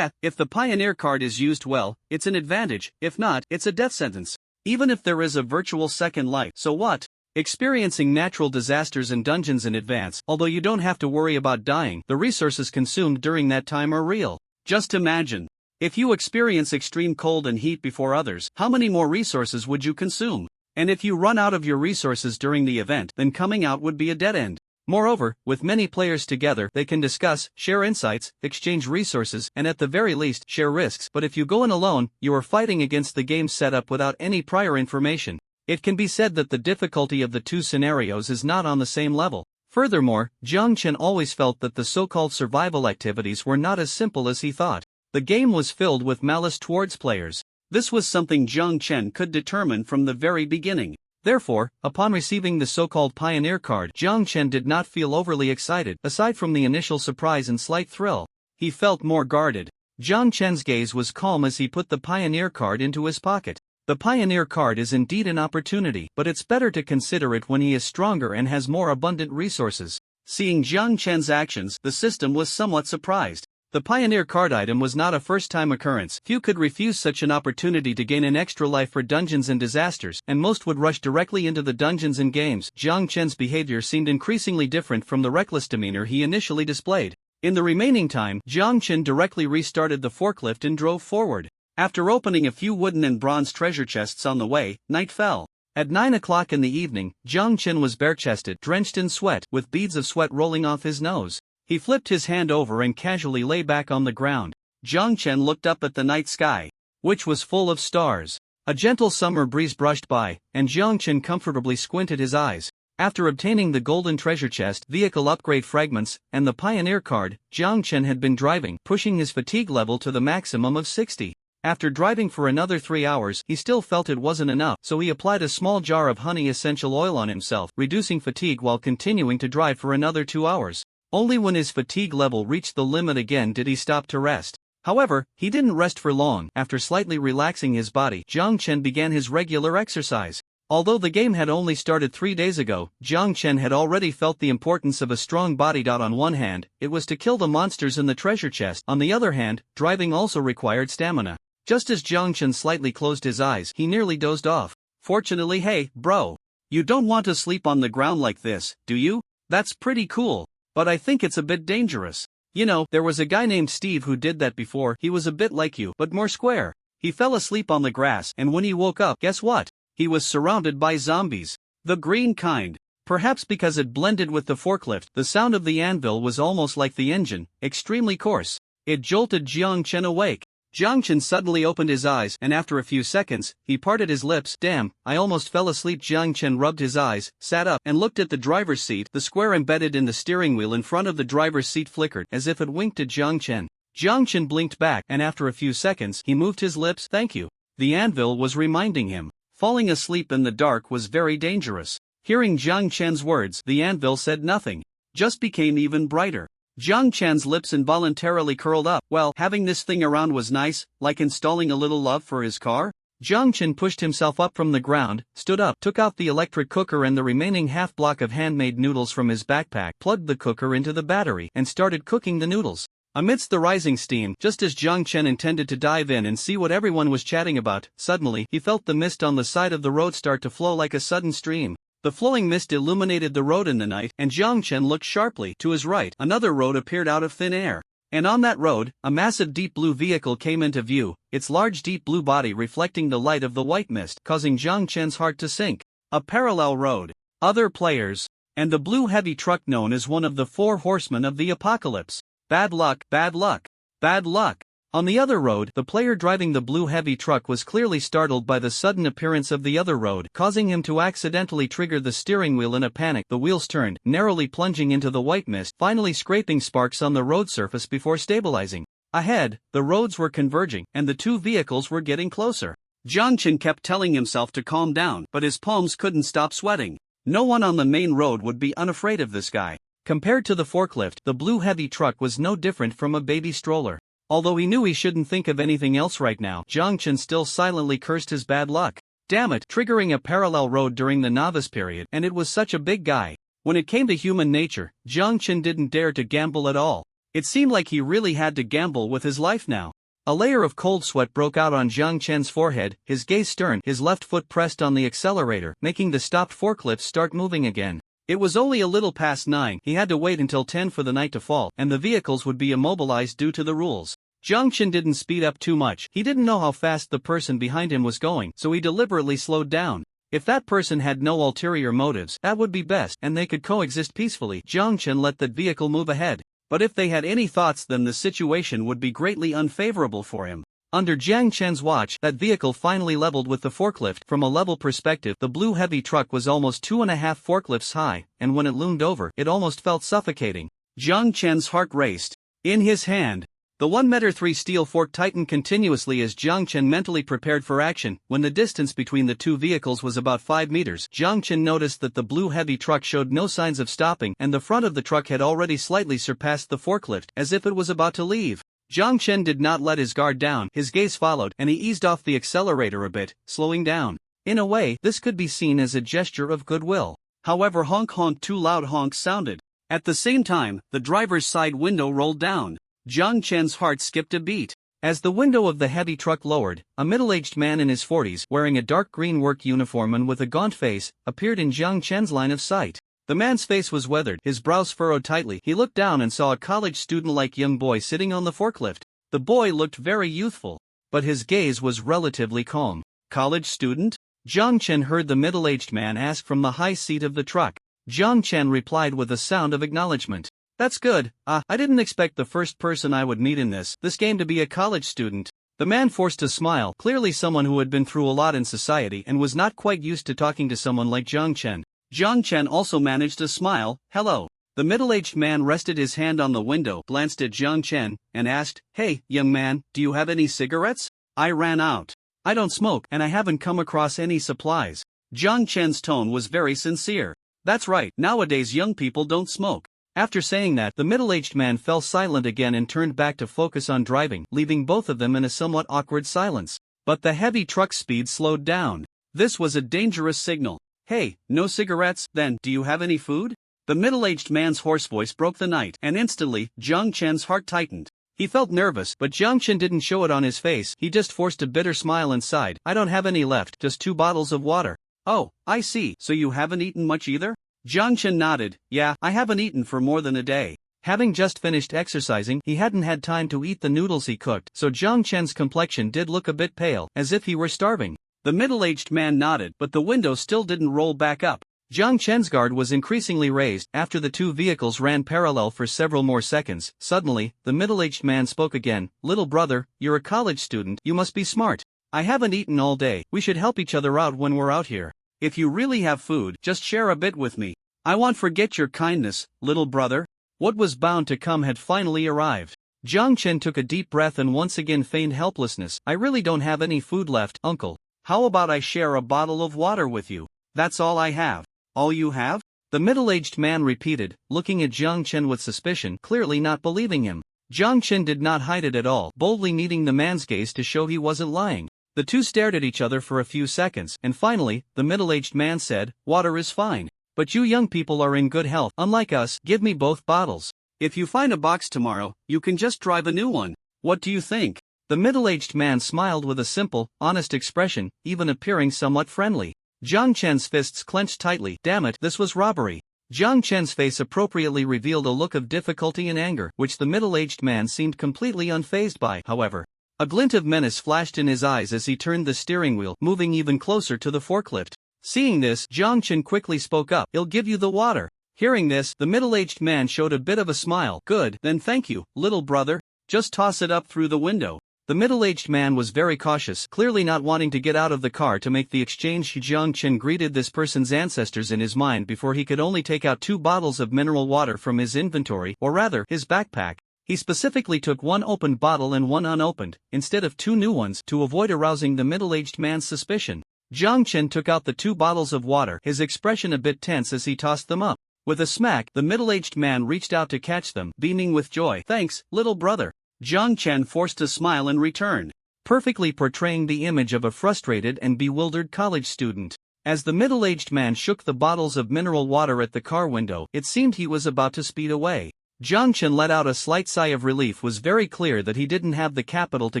If the pioneer card is used well, it's an advantage; if not, it's a death sentence. Even if there is a virtual second life, so what? Experiencing natural disasters and dungeons in advance, although you don't have to worry about dying, the resources consumed during that time are real. Just imagine. If you experience extreme cold and heat before others, how many more resources would you consume? And if you run out of your resources during the event, then coming out would be a dead end. Moreover, with many players together, they can discuss, share insights, exchange resources, and at the very least, share risks. But if you go in alone, you are fighting against the game's setup without any prior information. It can be said that the difficulty of the two scenarios is not on the same level. Furthermore, Jiang Chen always felt that the so-called survival activities were not as simple as he thought. The game was filled with malice towards players. This was something Jiang Chen could determine from the very beginning. Therefore, upon receiving the so-called pioneer card, Jiang Chen did not feel overly excited. Aside from the initial surprise and slight thrill, he felt more guarded. Jiang Chen's gaze was calm as he put the pioneer card into his pocket. The pioneer card is indeed an opportunity, but it's better to consider it when he is stronger and has more abundant resources. Seeing Jiang Chen's actions, the system was somewhat surprised. The pioneer card item was not a first-time occurrence. Few could refuse such an opportunity to gain an extra life for dungeons and disasters, and most would rush directly into the dungeons and games. Jiang Chen's behavior seemed increasingly different from the reckless demeanor he initially displayed. In the remaining time, Jiang Chen directly restarted the forklift and drove forward. After opening a few wooden and bronze treasure chests on the way, night fell. At 9 o'clock in the evening, Jiang Chen was bare-chested, drenched in sweat, with beads of sweat rolling off his nose. He flipped his hand over and casually lay back on the ground. Jiang Chen looked up at the night sky, which was full of stars. A gentle summer breeze brushed by, and Jiang Chen comfortably squinted his eyes. After obtaining the golden treasure chest, vehicle upgrade fragments, and the pioneer card, Jiang Chen had been driving, pushing his fatigue level to the maximum of 60. After driving for another 3 hours, he still felt it wasn't enough, so he applied a small jar of honey essential oil on himself, reducing fatigue while continuing to drive for another 2 hours. Only when his fatigue level reached the limit again did he stop to rest. However, he didn't rest for long. After slightly relaxing his body, Jiang Chen began his regular exercise. Although the game had only started 3 days ago, Jiang Chen had already felt the importance of a strong body. On one hand, it was to kill the monsters in the treasure chest. On the other hand, driving also required stamina. Just as Jiang Chen slightly closed his eyes, he nearly dozed off. Fortunately, hey, bro. You don't want to sleep on the ground like this, do you? That's pretty cool. But I think it's a bit dangerous. You know, there was a guy named Steve who did that before. He was a bit like you, but more square. He fell asleep on the grass, and when he woke up, guess what? He was surrounded by zombies. The green kind. Perhaps because it blended with the forklift, the sound of the anvil was almost like the engine, extremely coarse. It jolted Jiang Chen awake. Jiang Chen suddenly opened his eyes, and after a few seconds, he parted his lips. Damn, I almost fell asleep. Jiang Chen rubbed his eyes, sat up, and looked at the driver's seat. The square embedded in the steering wheel in front of the driver's seat flickered, as if it winked at Jiang Chen. Jiang Chen blinked back, and after a few seconds, he moved his lips. Thank you. The anvil was reminding him. Falling asleep in the dark was very dangerous. Hearing Jiang Chen's words, the anvil said nothing, just became even brighter. Jiang Chen's lips involuntarily curled up. Well, having this thing around was nice, like installing a little love for his car. Jiang Chen pushed himself up from the ground, stood up, took out the electric cooker and the remaining half block of handmade noodles from his backpack, plugged the cooker into the battery, and started cooking the noodles. Amidst the rising steam, just as Jiang Chen intended to dive in and see what everyone was chatting about, suddenly, he felt the mist on the side of the road start to flow like a sudden stream. The flowing mist illuminated the road in the night, and Jiang Chen looked sharply. To his right, another road appeared out of thin air. And on that road, a massive deep blue vehicle came into view, its large deep blue body reflecting the light of the white mist, causing Jiang Chen's heart to sink. A parallel road. Other players. And the blue heavy truck known as one of the 4 horsemen of the apocalypse. Bad luck, bad luck, bad luck. On the other road, the player driving the blue heavy truck was clearly startled by the sudden appearance of the other road, causing him to accidentally trigger the steering wheel in a panic. The wheels turned, narrowly plunging into the white mist, finally scraping sparks on the road surface before stabilizing. Ahead, the roads were converging, and the 2 vehicles were getting closer. Jiang Chen kept telling himself to calm down, but his palms couldn't stop sweating. No one on the main road would be unafraid of this guy. Compared to the forklift, the blue heavy truck was no different from a baby stroller. Although he knew he shouldn't think of anything else right now, Jiang Chen still silently cursed his bad luck. Damn it, triggering a parallel road during the novice period, and it was such a big guy. When it came to human nature, Jiang Chen didn't dare to gamble at all. It seemed like he really had to gamble with his life now. A layer of cold sweat broke out on Jiang Chen's forehead, his gaze stern, his left foot pressed on the accelerator, making the stopped forklift start moving again. It was only a little past 9, he had to wait until 10 for the night to fall, and the vehicles would be immobilized due to the rules. Jiang Chen didn't speed up too much, he didn't know how fast the person behind him was going, so he deliberately slowed down. If that person had no ulterior motives, that would be best, and they could coexist peacefully. Jiang Chen let that vehicle move ahead. But if they had any thoughts, then the situation would be greatly unfavorable for him. Under Jiang Chen's watch, that vehicle finally leveled with the forklift. From a level perspective, the blue heavy truck was almost 2.5 forklifts high, and when it loomed over, it almost felt suffocating. Jiang Chen's heart raced. In his hand, the 1.3 m steel fork tightened continuously as Jiang Chen mentally prepared for action. When the distance between the two vehicles was about 5 meters, Jiang Chen noticed that the blue heavy truck showed no signs of stopping, and the front of the truck had already slightly surpassed the forklift, as if it was about to leave. Jiang Chen did not let his guard down, his gaze followed, and he eased off the accelerator a bit, slowing down. In a way, this could be seen as a gesture of goodwill. However, honk honk, 2 loud honks sounded. At the same time, the driver's side window rolled down. Jiang Chen's heart skipped a beat. As the window of the heavy truck lowered, a middle-aged man in his 40s, wearing a dark green work uniform and with a gaunt face, appeared in Jiang Chen's line of sight. The man's face was weathered, his brows furrowed tightly. He looked down and saw a college student-like young boy sitting on the forklift. The boy looked very youthful, but his gaze was relatively calm. College student? Jiang Chen heard the middle-aged man ask from the high seat of the truck. Jiang Chen replied with a sound of acknowledgement. That's good. I didn't expect the first person I would meet in this game to be a college student. The man forced a smile, clearly someone who had been through a lot in society and was not quite used to talking to someone like Jiang Chen. Jiang Chen also managed to smile. Hello. The middle-aged man rested his hand on the window, glanced at Jiang Chen, and asked, Hey, young man, do you have any cigarettes? I ran out. I don't smoke, and I haven't come across any supplies. Jiang Chen's tone was very sincere. That's right, nowadays young people don't smoke. After saying that, the middle-aged man fell silent again and turned back to focus on driving, leaving both of them in a somewhat awkward silence. But the heavy truck's speed slowed down. This was a dangerous signal. Hey, no cigarettes? Then, do you have any food? The middle-aged man's hoarse voice broke the night, and instantly, Jiang Chen's heart tightened. He felt nervous, but Jiang Chen didn't show it on his face. He just forced a bitter smile and sighed. I don't have any left, just 2 bottles of water. Oh, I see, so you haven't eaten much either? Jiang Chen nodded. Yeah, I haven't eaten for more than a day. Having just finished exercising, he hadn't had time to eat the noodles he cooked, so Jiang Chen's complexion did look a bit pale, as if he were starving. The middle-aged man nodded, but the window still didn't roll back up. Jiang Chen's guard was increasingly raised. After the two vehicles ran parallel for several more seconds, suddenly, the middle-aged man spoke again. Little brother, you're a college student, you must be smart. I haven't eaten all day, we should help each other out when we're out here. If you really have food, just share a bit with me. I won't forget your kindness, little brother. What was bound to come had finally arrived. Jiang Chen took a deep breath and once again feigned helplessness. I really don't have any food left, uncle. How about I share a bottle of water with you? That's all I have. All you have? The middle-aged man repeated, looking at Jiang Chen with suspicion, clearly not believing him. Jiang Chen did not hide it at all, boldly meeting the man's gaze to show he wasn't lying. The two stared at each other for a few seconds, and finally, the middle-aged man said, Water is fine. But you young people are in good health, unlike us, give me both bottles. If you find a box tomorrow, you can just drive a new one. What do you think? The middle-aged man smiled with a simple, honest expression, even appearing somewhat friendly. Jiang Chen's fists clenched tightly. Damn it, this was robbery. Jiang Chen's face appropriately revealed a look of difficulty and anger, which the middle-aged man seemed completely unfazed by, however. A glint of menace flashed in his eyes as he turned the steering wheel, moving even closer to the forklift. Seeing this, Jiang Chen quickly spoke up. I'll give you the water. Hearing this, the middle-aged man showed a bit of a smile. Good, then thank you, little brother. Just toss it up through the window. The middle-aged man was very cautious, clearly not wanting to get out of the car to make the exchange. Jiang Chen greeted this person's ancestors in his mind before he could only take out 2 bottles of mineral water from his inventory, or rather, his backpack. He specifically took 1 opened bottle and 1 unopened, instead of 2 new ones, to avoid arousing the middle-aged man's suspicion. Jiang Chen took out the 2 bottles of water, his expression a bit tense as he tossed them up. With a smack, the middle-aged man reached out to catch them, beaming with joy. Thanks, little brother. Jiang Chen forced a smile in return, perfectly portraying the image of a frustrated and bewildered college student. As the middle-aged man shook the bottles of mineral water at the car window, it seemed he was about to speed away. Jiang Chen let out a slight sigh of relief. It was very clear that he didn't have the capital to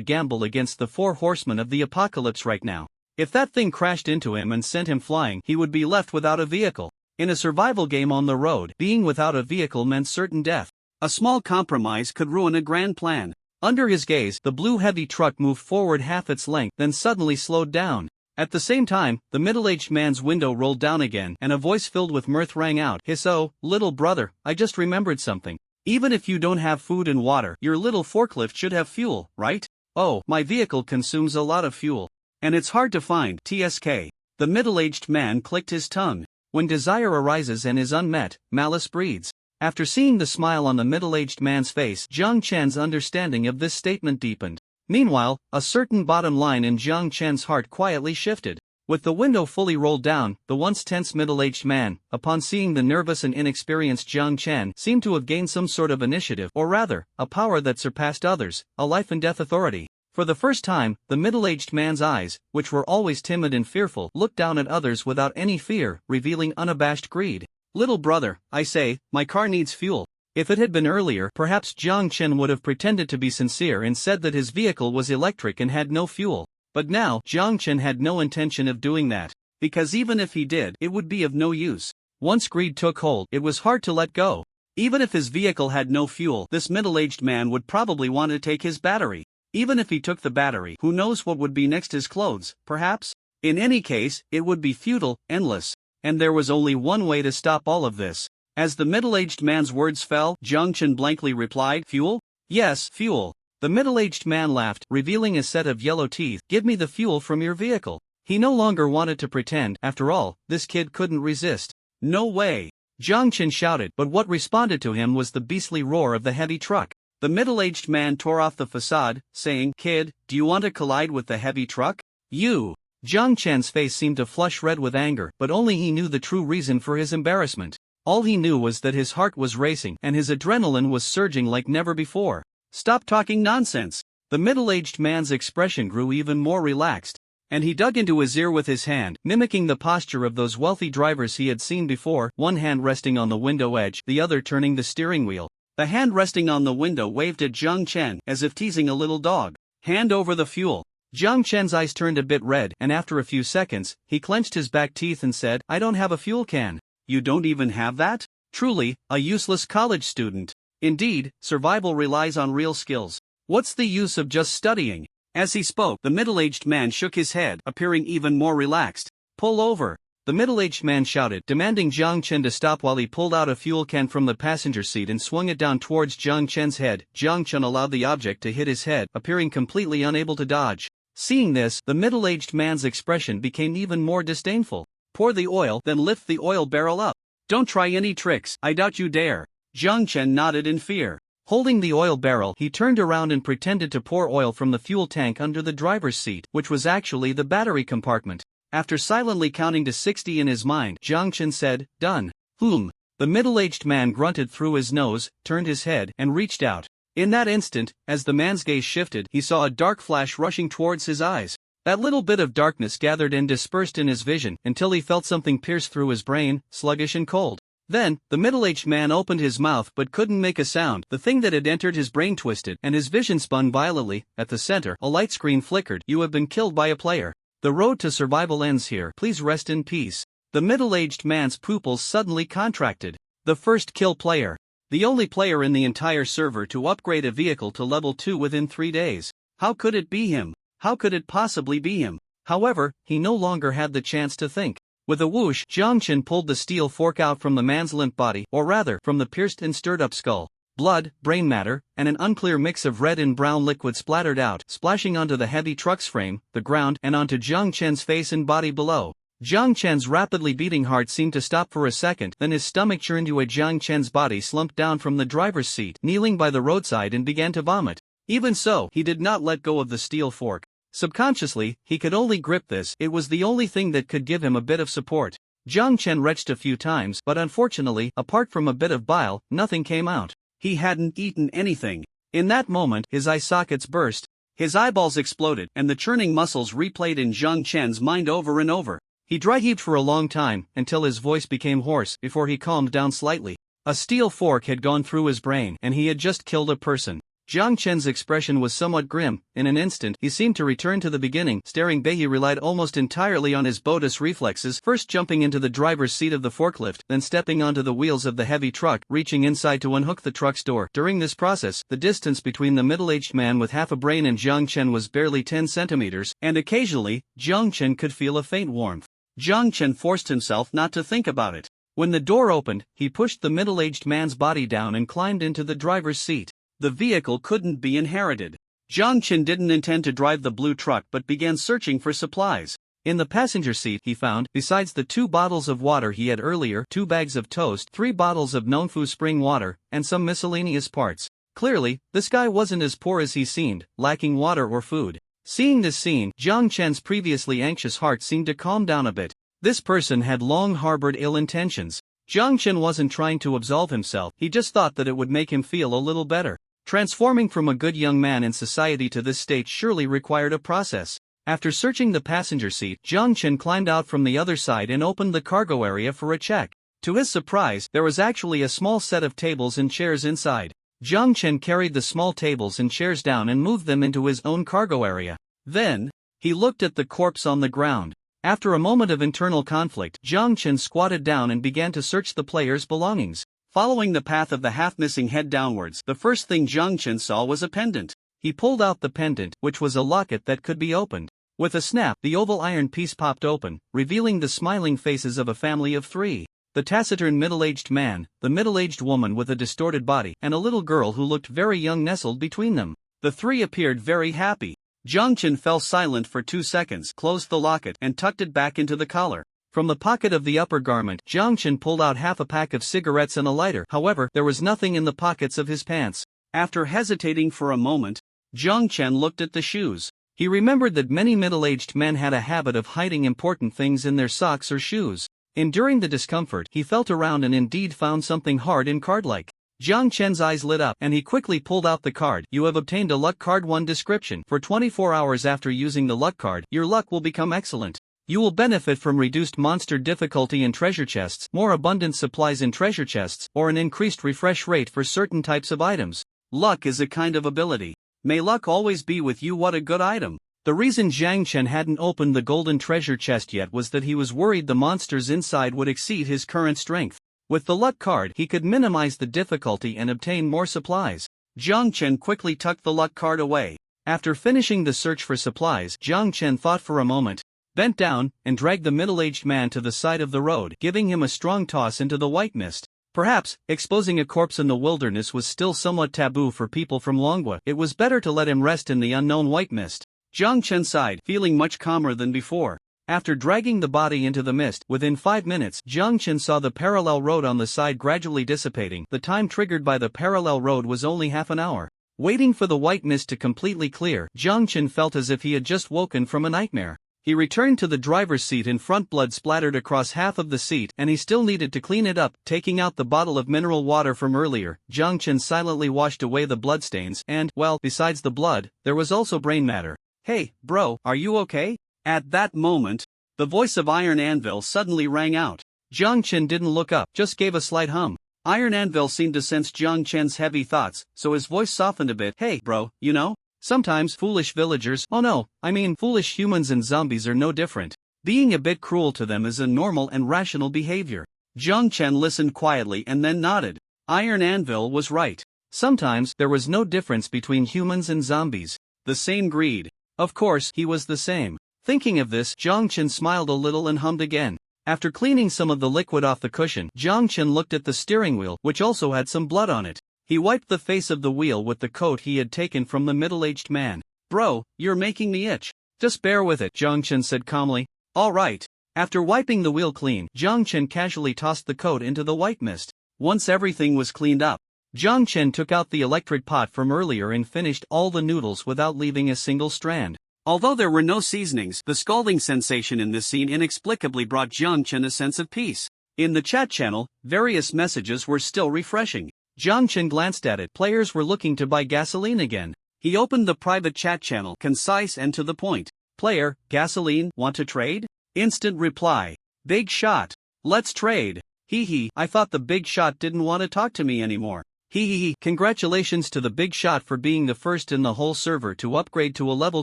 gamble against the four horsemen of the apocalypse right now. If that thing crashed into him and sent him flying, he would be left without a vehicle. In a survival game on the road, being without a vehicle meant certain death. A small compromise could ruin a grand plan. Under his gaze, the blue heavy truck moved forward half its length, then suddenly slowed down. At the same time, the middle-aged man's window rolled down again, and a voice filled with mirth rang out. "Oh, little brother, I just remembered something. Even if you don't have food and water, your little forklift should have fuel, right? Oh, my vehicle consumes a lot of fuel. And it's hard to find. TSK. The middle-aged man clicked his tongue. When desire arises and is unmet, malice breeds. After seeing the smile on the middle-aged man's face, Jiang Chen's understanding of this statement deepened. Meanwhile, a certain bottom line in Jiang Chen's heart quietly shifted. With the window fully rolled down, the once tense middle-aged man, upon seeing the nervous and inexperienced Jiang Chen, seemed to have gained some sort of initiative, or rather, a power that surpassed others, a life-and-death authority. For the first time, the middle-aged man's eyes, which were always timid and fearful, looked down at others without any fear, revealing unabashed greed. "Little brother, I say, my car needs fuel." If it had been earlier, perhaps Jiang Chen would have pretended to be sincere and said that his vehicle was electric and had no fuel. But now, Jiang Chen had no intention of doing that, because even if he did, it would be of no use. Once greed took hold, it was hard to let go. Even if his vehicle had no fuel, this middle-aged man would probably want to take his battery. Even if he took the battery, who knows what would be next? His clothes, perhaps? In any case, it would be futile, endless. And there was only one way to stop all of this. As the middle-aged man's words fell, Jiang Chen blankly replied, "Fuel? Yes, fuel." The middle-aged man laughed, revealing a set of yellow teeth. "Give me the fuel from your vehicle." He no longer wanted to pretend. After all, this kid couldn't resist. "No way!" Jiang Chen shouted, but what responded to him was the beastly roar of the heavy truck. The middle-aged man tore off the facade, saying, "Kid, do you want to collide with the heavy truck? You!" Jiang Chen's face seemed to flush red with anger, but only he knew the true reason for his embarrassment. All he knew was that his heart was racing and his adrenaline was surging like never before. "Stop talking nonsense." The middle-aged man's expression grew even more relaxed, and he dug into his ear with his hand, mimicking the posture of those wealthy drivers he had seen before, one hand resting on the window edge, the other turning the steering wheel. The hand resting on the window waved at Jiang Chen, as if teasing a little dog. "Hand over the fuel." Jiang Chen's eyes turned a bit red, and after a few seconds, he clenched his back teeth and said, "I don't have a fuel can." "You don't even have that? Truly, a useless college student." Indeed, survival relies on real skills. What's the use of just studying? As he spoke, the middle-aged man shook his head, appearing even more relaxed. "Pull over." The middle-aged man shouted, demanding Jiang Chen to stop while he pulled out a fuel can from the passenger seat and swung it down towards Jiang Chen's head. Jiang Chen allowed the object to hit his head, appearing completely unable to dodge. Seeing this, the middle-aged man's expression became even more disdainful. "Pour the oil, then lift the oil barrel up. Don't try any tricks, I doubt you dare." Jiang Chen nodded in fear. Holding the oil barrel, he turned around and pretended to pour oil from the fuel tank under the driver's seat, which was actually the battery compartment. After silently counting to 60 in his mind, Jiang Chen said, "Done." The middle-aged man grunted through his nose, turned his head, and reached out. In that instant, as the man's gaze shifted, he saw a dark flash rushing towards his eyes. That little bit of darkness gathered and dispersed in his vision, until he felt something pierce through his brain, sluggish and cold. Then, the middle-aged man opened his mouth but couldn't make a sound. The thing that had entered his brain twisted, and his vision spun violently. At the center, a light screen flickered. "You have been killed by a player. The road to survival ends here. Please rest in peace." The middle-aged man's pupils suddenly contracted. The first kill player. The only player in the entire server to upgrade a vehicle to level 2 within 3 days. How could it be him? How could it possibly be him? However, he no longer had the chance to think. With a whoosh, Jiang Chen pulled the steel fork out from the man's limp body, or rather, from the pierced and stirred-up skull. Blood, brain matter, and an unclear mix of red and brown liquid splattered out, splashing onto the heavy truck's frame, the ground, and onto Jiang Chen's face and body below. Jiang Chen's rapidly beating heart seemed to stop for a second, then his stomach churned to it. Jiang Chen's body slumped down from the driver's seat, kneeling by the roadside, and began to vomit. Even so, he did not let go of the steel fork. Subconsciously, he could only grip this. It was the only thing that could give him a bit of support. Jiang Chen retched a few times, but unfortunately, apart from a bit of bile, nothing came out. He hadn't eaten anything. In that moment, his eye sockets burst, his eyeballs exploded, and the churning muscles replayed in Zhang Chen's mind over and over. He dry-heaved for a long time, until his voice became hoarse, before he calmed down slightly. A steel fork had gone through his brain, and he had just killed a person. Zhang Chen's expression was somewhat grim. In an instant, he seemed to return to the beginning. Staring Bei, he relied almost entirely on his Bodis reflexes, first jumping into the driver's seat of the forklift, then stepping onto the wheels of the heavy truck, reaching inside to unhook the truck's door. During this process, the distance between the middle-aged man with half a brain and Zhang Chen was barely 10 centimeters, and occasionally, Zhang Chen could feel a faint warmth. Zhang Chen forced himself not to think about it. When the door opened, he pushed the middle-aged man's body down and climbed into the driver's seat. The vehicle couldn't be inherited. Zhang Chen didn't intend to drive the blue truck but began searching for supplies. In the passenger seat he found, besides the 2 bottles of water he had earlier, 2 bags of toast, 3 bottles of Nongfu spring water, and some miscellaneous parts. Clearly, this guy wasn't as poor as he seemed, lacking water or food. Seeing this scene, Zhang Chen's previously anxious heart seemed to calm down a bit. This person had long harbored ill intentions. Zhang Chen wasn't trying to absolve himself, he just thought that it would make him feel a little better. Transforming from a good young man in society to this state surely required a process. After searching the passenger seat, Zhang Chen climbed out from the other side and opened the cargo area for a check. To his surprise, there was actually a small set of tables and chairs inside. Zhang Chen carried the small tables and chairs down and moved them into his own cargo area. Then, he looked at the corpse on the ground. After a moment of internal conflict, Zhang Chen squatted down and began to search the player's belongings. Following the path of the half-missing head downwards, the first thing Zhang Chen saw was a pendant. He pulled out the pendant, which was a locket that could be opened. With a snap, the oval iron piece popped open, revealing the smiling faces of a family of 3. The taciturn middle-aged man, the middle-aged woman with a distorted body, and a little girl who looked very young nestled between them. The 3 appeared very happy. Zhang Chen fell silent for 2 seconds, closed the locket, and tucked it back into the collar. From the pocket of the upper garment, Zhang Chen pulled out half a pack of cigarettes and a lighter. However, there was nothing in the pockets of his pants. After hesitating for a moment, Zhang Chen looked at the shoes. He remembered that many middle-aged men had a habit of hiding important things in their socks or shoes. Enduring the discomfort, he felt around and indeed found something hard and card-like. Zhang Chen's eyes lit up, and he quickly pulled out the card. You have obtained a luck card 1 description. For 24 hours after using the luck card, your luck will become excellent. You will benefit from reduced monster difficulty in treasure chests, more abundant supplies in treasure chests, or an increased refresh rate for certain types of items. Luck is a kind of ability. May luck always be with you. What a good item. The reason Zhang Chen hadn't opened the golden treasure chest yet was that he was worried the monsters inside would exceed his current strength. With the luck card, he could minimize the difficulty and obtain more supplies. Zhang Chen quickly tucked the luck card away. After finishing the search for supplies, Zhang Chen thought for a moment, bent down, and dragged the middle-aged man to the side of the road, giving him a strong toss into the white mist. Perhaps, exposing a corpse in the wilderness was still somewhat taboo for people from Manhwa. It was better to let him rest in the unknown white mist. Zhang Chen sighed, feeling much calmer than before. After dragging the body into the mist, within 5 minutes, Zhang Chen saw the parallel road on the side gradually dissipating. The time triggered by the parallel road was only half an hour. Waiting for the white mist to completely clear, Zhang Chen felt as if he had just woken from a nightmare. He returned to the driver's seat in front. Blood splattered across half of the seat, and he still needed to clean it up. Taking out the bottle of mineral water from earlier, Zhang Chen silently washed away the bloodstains and, well, besides the blood, there was also brain matter. Hey, bro, are you okay? At that moment, the voice of Iron Anvil suddenly rang out. Zhang Chen didn't look up, just gave a slight hum. Iron Anvil seemed to sense Zhang Chen's heavy thoughts, so his voice softened a bit. Hey, bro, you know? Sometimes foolish villagers, foolish humans and zombies are no different. Being a bit cruel to them is a normal and rational behavior. Zhang Chen listened quietly and then nodded. Iron Anvil was right. Sometimes there was no difference between humans and zombies. The same greed. Of course, he was the same. Thinking of this, Zhang Chen smiled a little and hummed again. After cleaning some of the liquid off the cushion, Zhang Chen looked at the steering wheel, which also had some blood on it. He wiped the face of the wheel with the coat he had taken from the middle-aged man. Bro, you're making me itch. Just bear with it, Zhang Chen said calmly. All right. After wiping the wheel clean, Zhang Chen casually tossed the coat into the white mist. Once everything was cleaned up, Zhang Chen took out the electric pot from earlier and finished all the noodles without leaving a single strand. Although there were no seasonings, the scalding sensation in this scene inexplicably brought Zhang Chen a sense of peace. In the chat channel, various messages were still refreshing. Jiang Chen glanced at it. Players were looking to buy gasoline again. He opened the private chat channel, concise and to the point. Player, gasoline, want to trade? Instant reply. Big shot. Let's trade. Hee hee, I thought the big shot didn't want to talk to me anymore. Hee hee hee. Congratulations to the big shot for being the first in the whole server to upgrade to a level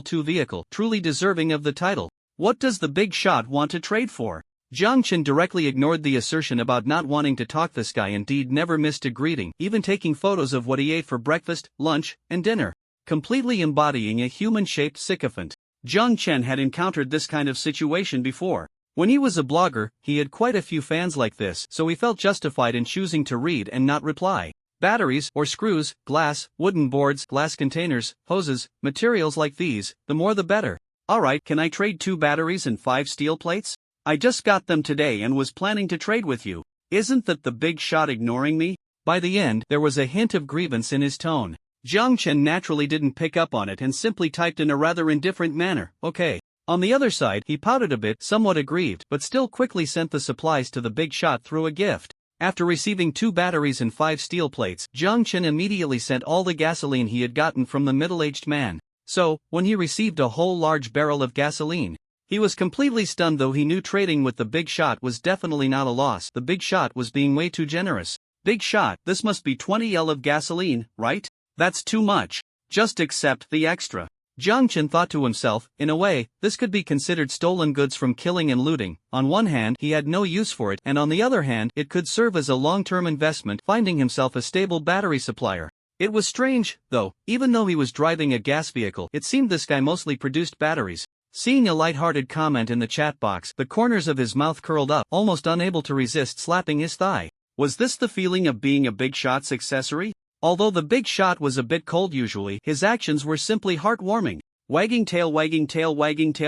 2 vehicle, truly deserving of the title. What does the big shot want to trade for? Jiang Chen directly ignored the assertion about not wanting to talk. This guy indeed never missed a greeting, even taking photos of what he ate for breakfast, lunch, and dinner. Completely embodying a human-shaped sycophant. Jiang Chen had encountered this kind of situation before. When he was a blogger, he had quite a few fans like this, so he felt justified in choosing to read and not reply. Batteries, or screws, glass, wooden boards, glass containers, hoses, materials like these, the more the better. Alright, can I trade 2 batteries and 5 steel plates? I just got them today and was planning to trade with you. Isn't that the big shot ignoring me? By the end, there was a hint of grievance in his tone. Jiang Chen naturally didn't pick up on it and simply typed in a rather indifferent manner, okay. On the other side, he pouted a bit, somewhat aggrieved, but still quickly sent the supplies to the big shot through a gift. After receiving 2 batteries and 5 steel plates, Jiang Chen immediately sent all the gasoline he had gotten from the middle-aged man. So, when he received a whole large barrel of gasoline, he was completely stunned, though he knew trading with the big shot was definitely not a loss. The big shot was being way too generous. Big shot, this must be 20 L of gasoline, right? That's too much. Just accept the extra. Jiang Chen thought to himself, in a way, this could be considered stolen goods from killing and looting. On one hand, he had no use for it, and on the other hand, it could serve as a long-term investment, finding himself a stable battery supplier. It was strange, though, even though he was driving a gas vehicle, it seemed this guy mostly produced batteries. Seeing a light-hearted comment in the chat box, the corners of his mouth curled up, almost unable to resist slapping his thigh. Was this the feeling of being a big shot's accessory? Although the big shot was a bit cold usually, his actions were simply heartwarming. Wagging tail,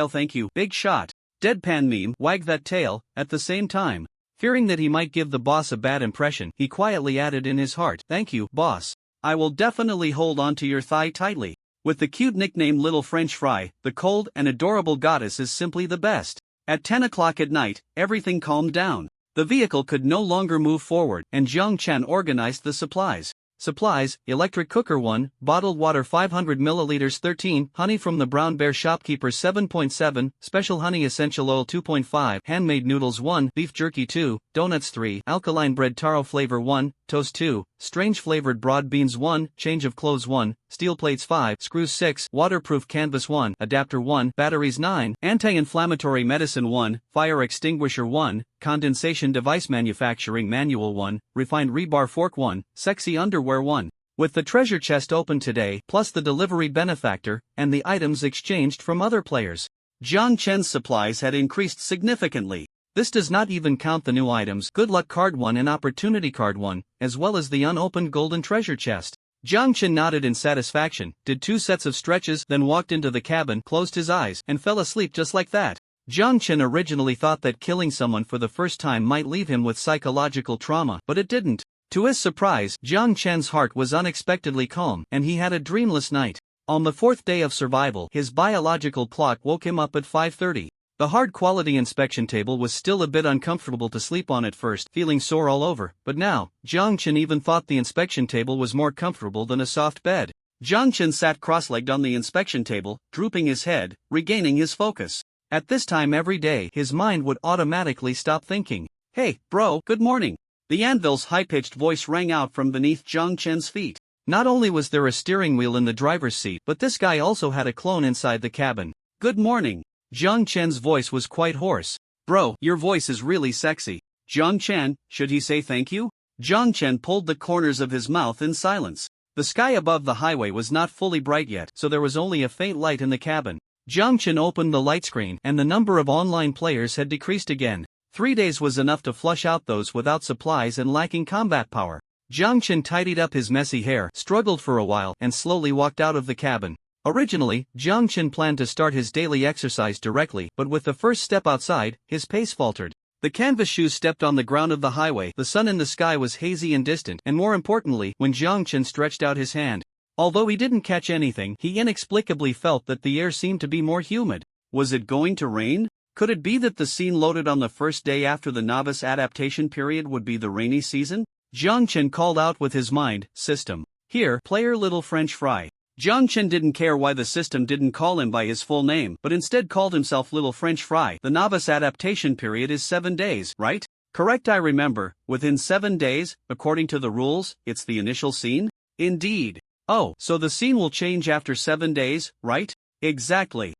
thank you, big shot. Deadpan meme, wag that tail. At the same time, fearing that he might give the boss a bad impression, he quietly added in his heart, thank you, boss. I will definitely hold on to your thigh tightly. With the cute nickname Little French Fry, the cold and adorable goddess is simply the best. At 10 o'clock at night, everything calmed down. The vehicle could no longer move forward, and Jiang Chen organized the supplies. Supplies, electric cooker 1, bottled water 500 milliliters 13, honey from the Brown Bear shopkeeper 7.7, special honey essential oil 2.5, handmade noodles 1, beef jerky 2, donuts 3, alkaline bread taro flavor 1, toast 2, strange flavored broad beans 1, change of clothes 1, steel plates 5, screws 6, waterproof canvas 1, adapter 1, batteries 9, anti-inflammatory medicine 1, fire extinguisher 1, condensation device manufacturing manual 1, refined rebar fork 1, sexy underwear 1. With the treasure chest open today, plus the delivery benefactor, and the items exchanged from other players, Jiang Chen's supplies had increased significantly. This does not even count the new items, good luck card 1 and opportunity card 1, as well as the unopened golden treasure chest. Jiang Chen nodded in satisfaction, did 2 sets of stretches, then walked into the cabin, closed his eyes, and fell asleep just like that. Jiang Chen originally thought that killing someone for the first time might leave him with psychological trauma, but it didn't. To his surprise, Jiang Chen's heart was unexpectedly calm, and he had a dreamless night. On the 4th day of survival, his biological clock woke him up at 5:30. The hard-quality inspection table was still a bit uncomfortable to sleep on at first, feeling sore all over, but now, Jiang Chen even thought the inspection table was more comfortable than a soft bed. Jiang Chen sat cross-legged on the inspection table, drooping his head, regaining his focus. At this time every day, his mind would automatically stop thinking. Hey, bro, good morning. The anvil's high-pitched voice rang out from beneath Jiang Chen's feet. Not only was there a steering wheel in the driver's seat, but this guy also had a clone inside the cabin. Good morning. Jiang Chen's voice was quite hoarse. Bro, your voice is really sexy. Jiang Chen, should he say thank you? Jiang Chen pulled the corners of his mouth in silence. The sky above the highway was not fully bright yet, so there was only a faint light in the cabin. Jiang Chen opened the light screen, and the number of online players had decreased again. 3 days was enough to flush out those without supplies and lacking combat power. Jiang Chen tidied up his messy hair, struggled for a while, and slowly walked out of the cabin. Originally, Jiang Chen planned to start his daily exercise directly, but with the first step outside, his pace faltered. The canvas shoes stepped on the ground of the highway, the sun in the sky was hazy and distant, and more importantly, when Jiang Chen stretched out his hand. Although he didn't catch anything, he inexplicably felt that the air seemed to be more humid. Was it going to rain? Could it be that the scene loaded on the first day after the novice adaptation period would be the rainy season? Jiang Chen called out with his mind, "System. Here, player little French fry." Jiang Chen didn't care why the system didn't call him by his full name, but instead called himself Little French Fry. The novice adaptation period is 7 days, right? Correct, I remember. Within 7 days, according to the rules, it's the initial scene? Indeed. Oh, so the scene will change after 7 days, right? Exactly.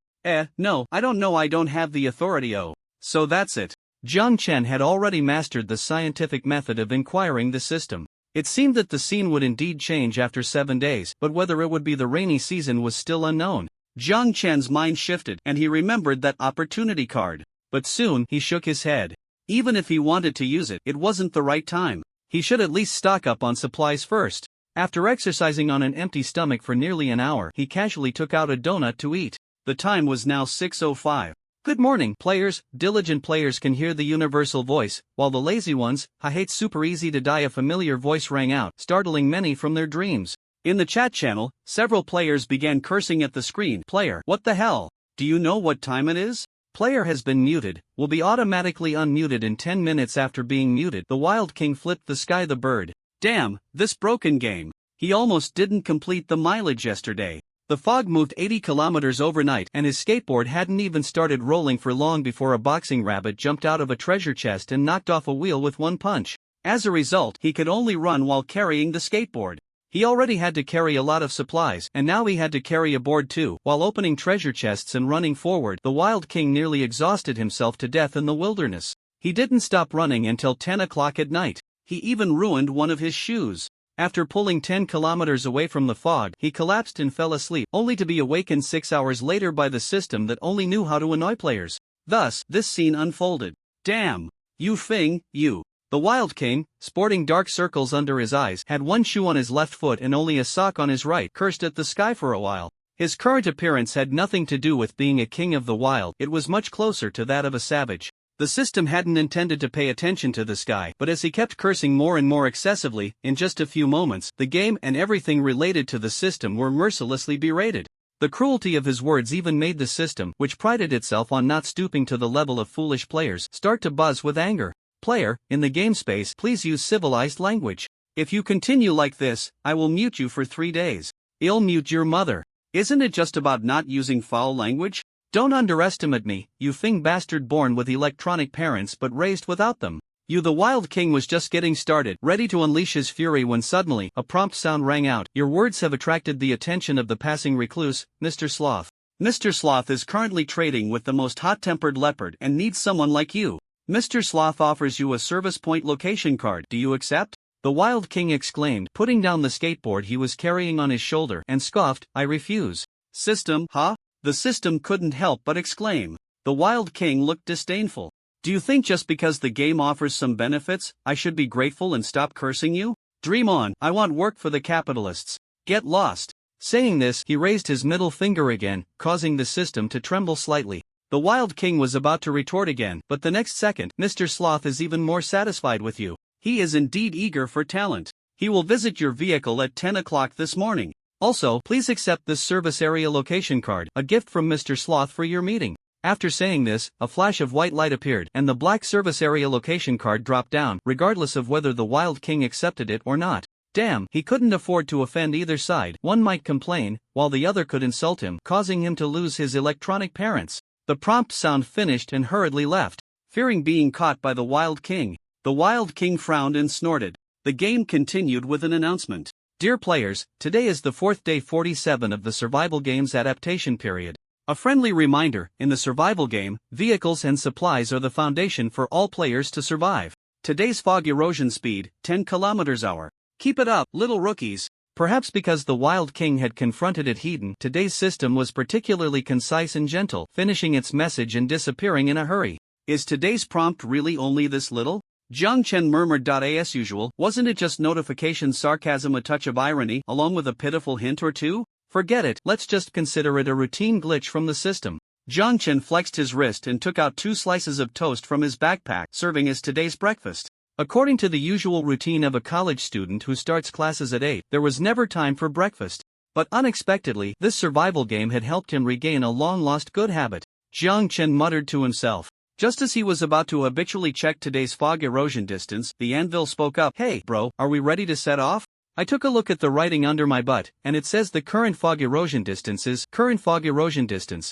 No, I don't know, I don't have the authority. Oh. So that's it. Jiang Chen had already mastered the scientific method of inquiring the system. It seemed that the scene would indeed change after 7 days, but whether it would be the rainy season was still unknown. Jiang Chen's mind shifted, and he remembered that opportunity card. But soon, he shook his head. Even if he wanted to use it, it wasn't the right time. He should at least stock up on supplies first. After exercising on an empty stomach for nearly an hour, he casually took out a donut to eat. The time was now 6:05. Good morning, players. Diligent players can hear the universal voice, while the lazy ones, I hate super easy to die. A familiar voice rang out, startling many from their dreams. In the chat channel, several players began cursing at the screen. Player, what the hell? Do you know what time it is? Player has been muted, will be automatically unmuted in 10 minutes after being muted. The Wild King flipped the sky the bird. Damn, this broken game. He almost didn't complete the mileage yesterday. The fog moved 80 kilometers overnight and his skateboard hadn't even started rolling for long before a boxing rabbit jumped out of a treasure chest and knocked off a wheel with one punch. As a result, he could only run while carrying the skateboard. He already had to carry a lot of supplies, and now he had to carry a board too. While opening treasure chests and running forward, the Wild King nearly exhausted himself to death in the wilderness. He didn't stop running until 10 o'clock at night. He even ruined one of his shoes. After pulling 10 kilometers away from the fog, he collapsed and fell asleep, only to be awakened 6 hours later by the system that only knew how to annoy players. Thus, this scene unfolded. Damn. You Fing, you. The Wild King, sporting dark circles under his eyes, had one shoe on his left foot and only a sock on his right, cursed at the sky for a while. His current appearance had nothing to do with being a king of the wild, it was much closer to that of a savage. The system hadn't intended to pay attention to the sky, but as he kept cursing more and more excessively, in just a few moments, the game and everything related to the system were mercilessly berated. The cruelty of his words even made the system, which prided itself on not stooping to the level of foolish players, start to buzz with anger. Player, in the game space, please use civilized language. If you continue like this, I will mute you for 3 days. I'll mute your mother. Isn't it just about not using foul language? Don't underestimate me, you Fing bastard born with electronic parents but raised without them. You. The Wild King was just getting started, ready to unleash his fury when suddenly, a prompt sound rang out. Your words have attracted the attention of the passing recluse, Mr. Sloth. Mr. Sloth is currently trading with the most hot-tempered leopard and needs someone like you. Mr. Sloth offers you a service point location card. Do you accept? The Wild King exclaimed, putting down the skateboard he was carrying on his shoulder, and scoffed, I refuse. System, huh? The system couldn't help but exclaim. The Wild King looked disdainful. Do you think just because the game offers some benefits, I should be grateful and stop cursing you? Dream on, I want work for the capitalists. Get lost. Saying this, he raised his middle finger again, causing the system to tremble slightly. The Wild King was about to retort again, but the next second, Mr. Sloth is even more satisfied with you. He is indeed eager for talent. He will visit your vehicle at 10 o'clock this morning. Also, please accept this service area location card, a gift from Mr. Sloth for your meeting. After saying this, a flash of white light appeared, and the black service area location card dropped down, regardless of whether the Wild King accepted it or not. Damn, he couldn't afford to offend either side. One might complain, while the other could insult him, causing him to lose his electronic parents. The prompt sound finished and hurriedly left. Fearing being caught by the Wild King, the Wild King frowned and snorted. The game continued with an announcement. Dear players, today is the 4th day 47 of the survival game's adaptation period. A friendly reminder, in the survival game, vehicles and supplies are the foundation for all players to survive. Today's fog erosion speed, 10 km/h. Keep it up, little rookies. Perhaps because the Wild King had confronted it heat, today's system was particularly concise and gentle, finishing its message and disappearing in a hurry. Is today's prompt really only this little? Jiang Chen murmured. As usual, wasn't it just notification sarcasm, a touch of irony, along with a pitiful hint or two? Forget it, let's just consider it a routine glitch from the system. Jiang Chen flexed his wrist and took out 2 slices of toast from his backpack, serving as today's breakfast. According to the usual routine of a college student who starts classes at 8, there was never time for breakfast. But unexpectedly, this survival game had helped him regain a long-lost good habit. Jiang Chen muttered to himself. Just as he was about to habitually check today's fog erosion distance, the anvil spoke up. Hey, bro, are we ready to set off? I took a look at the writing under my butt, and it says the current fog erosion distance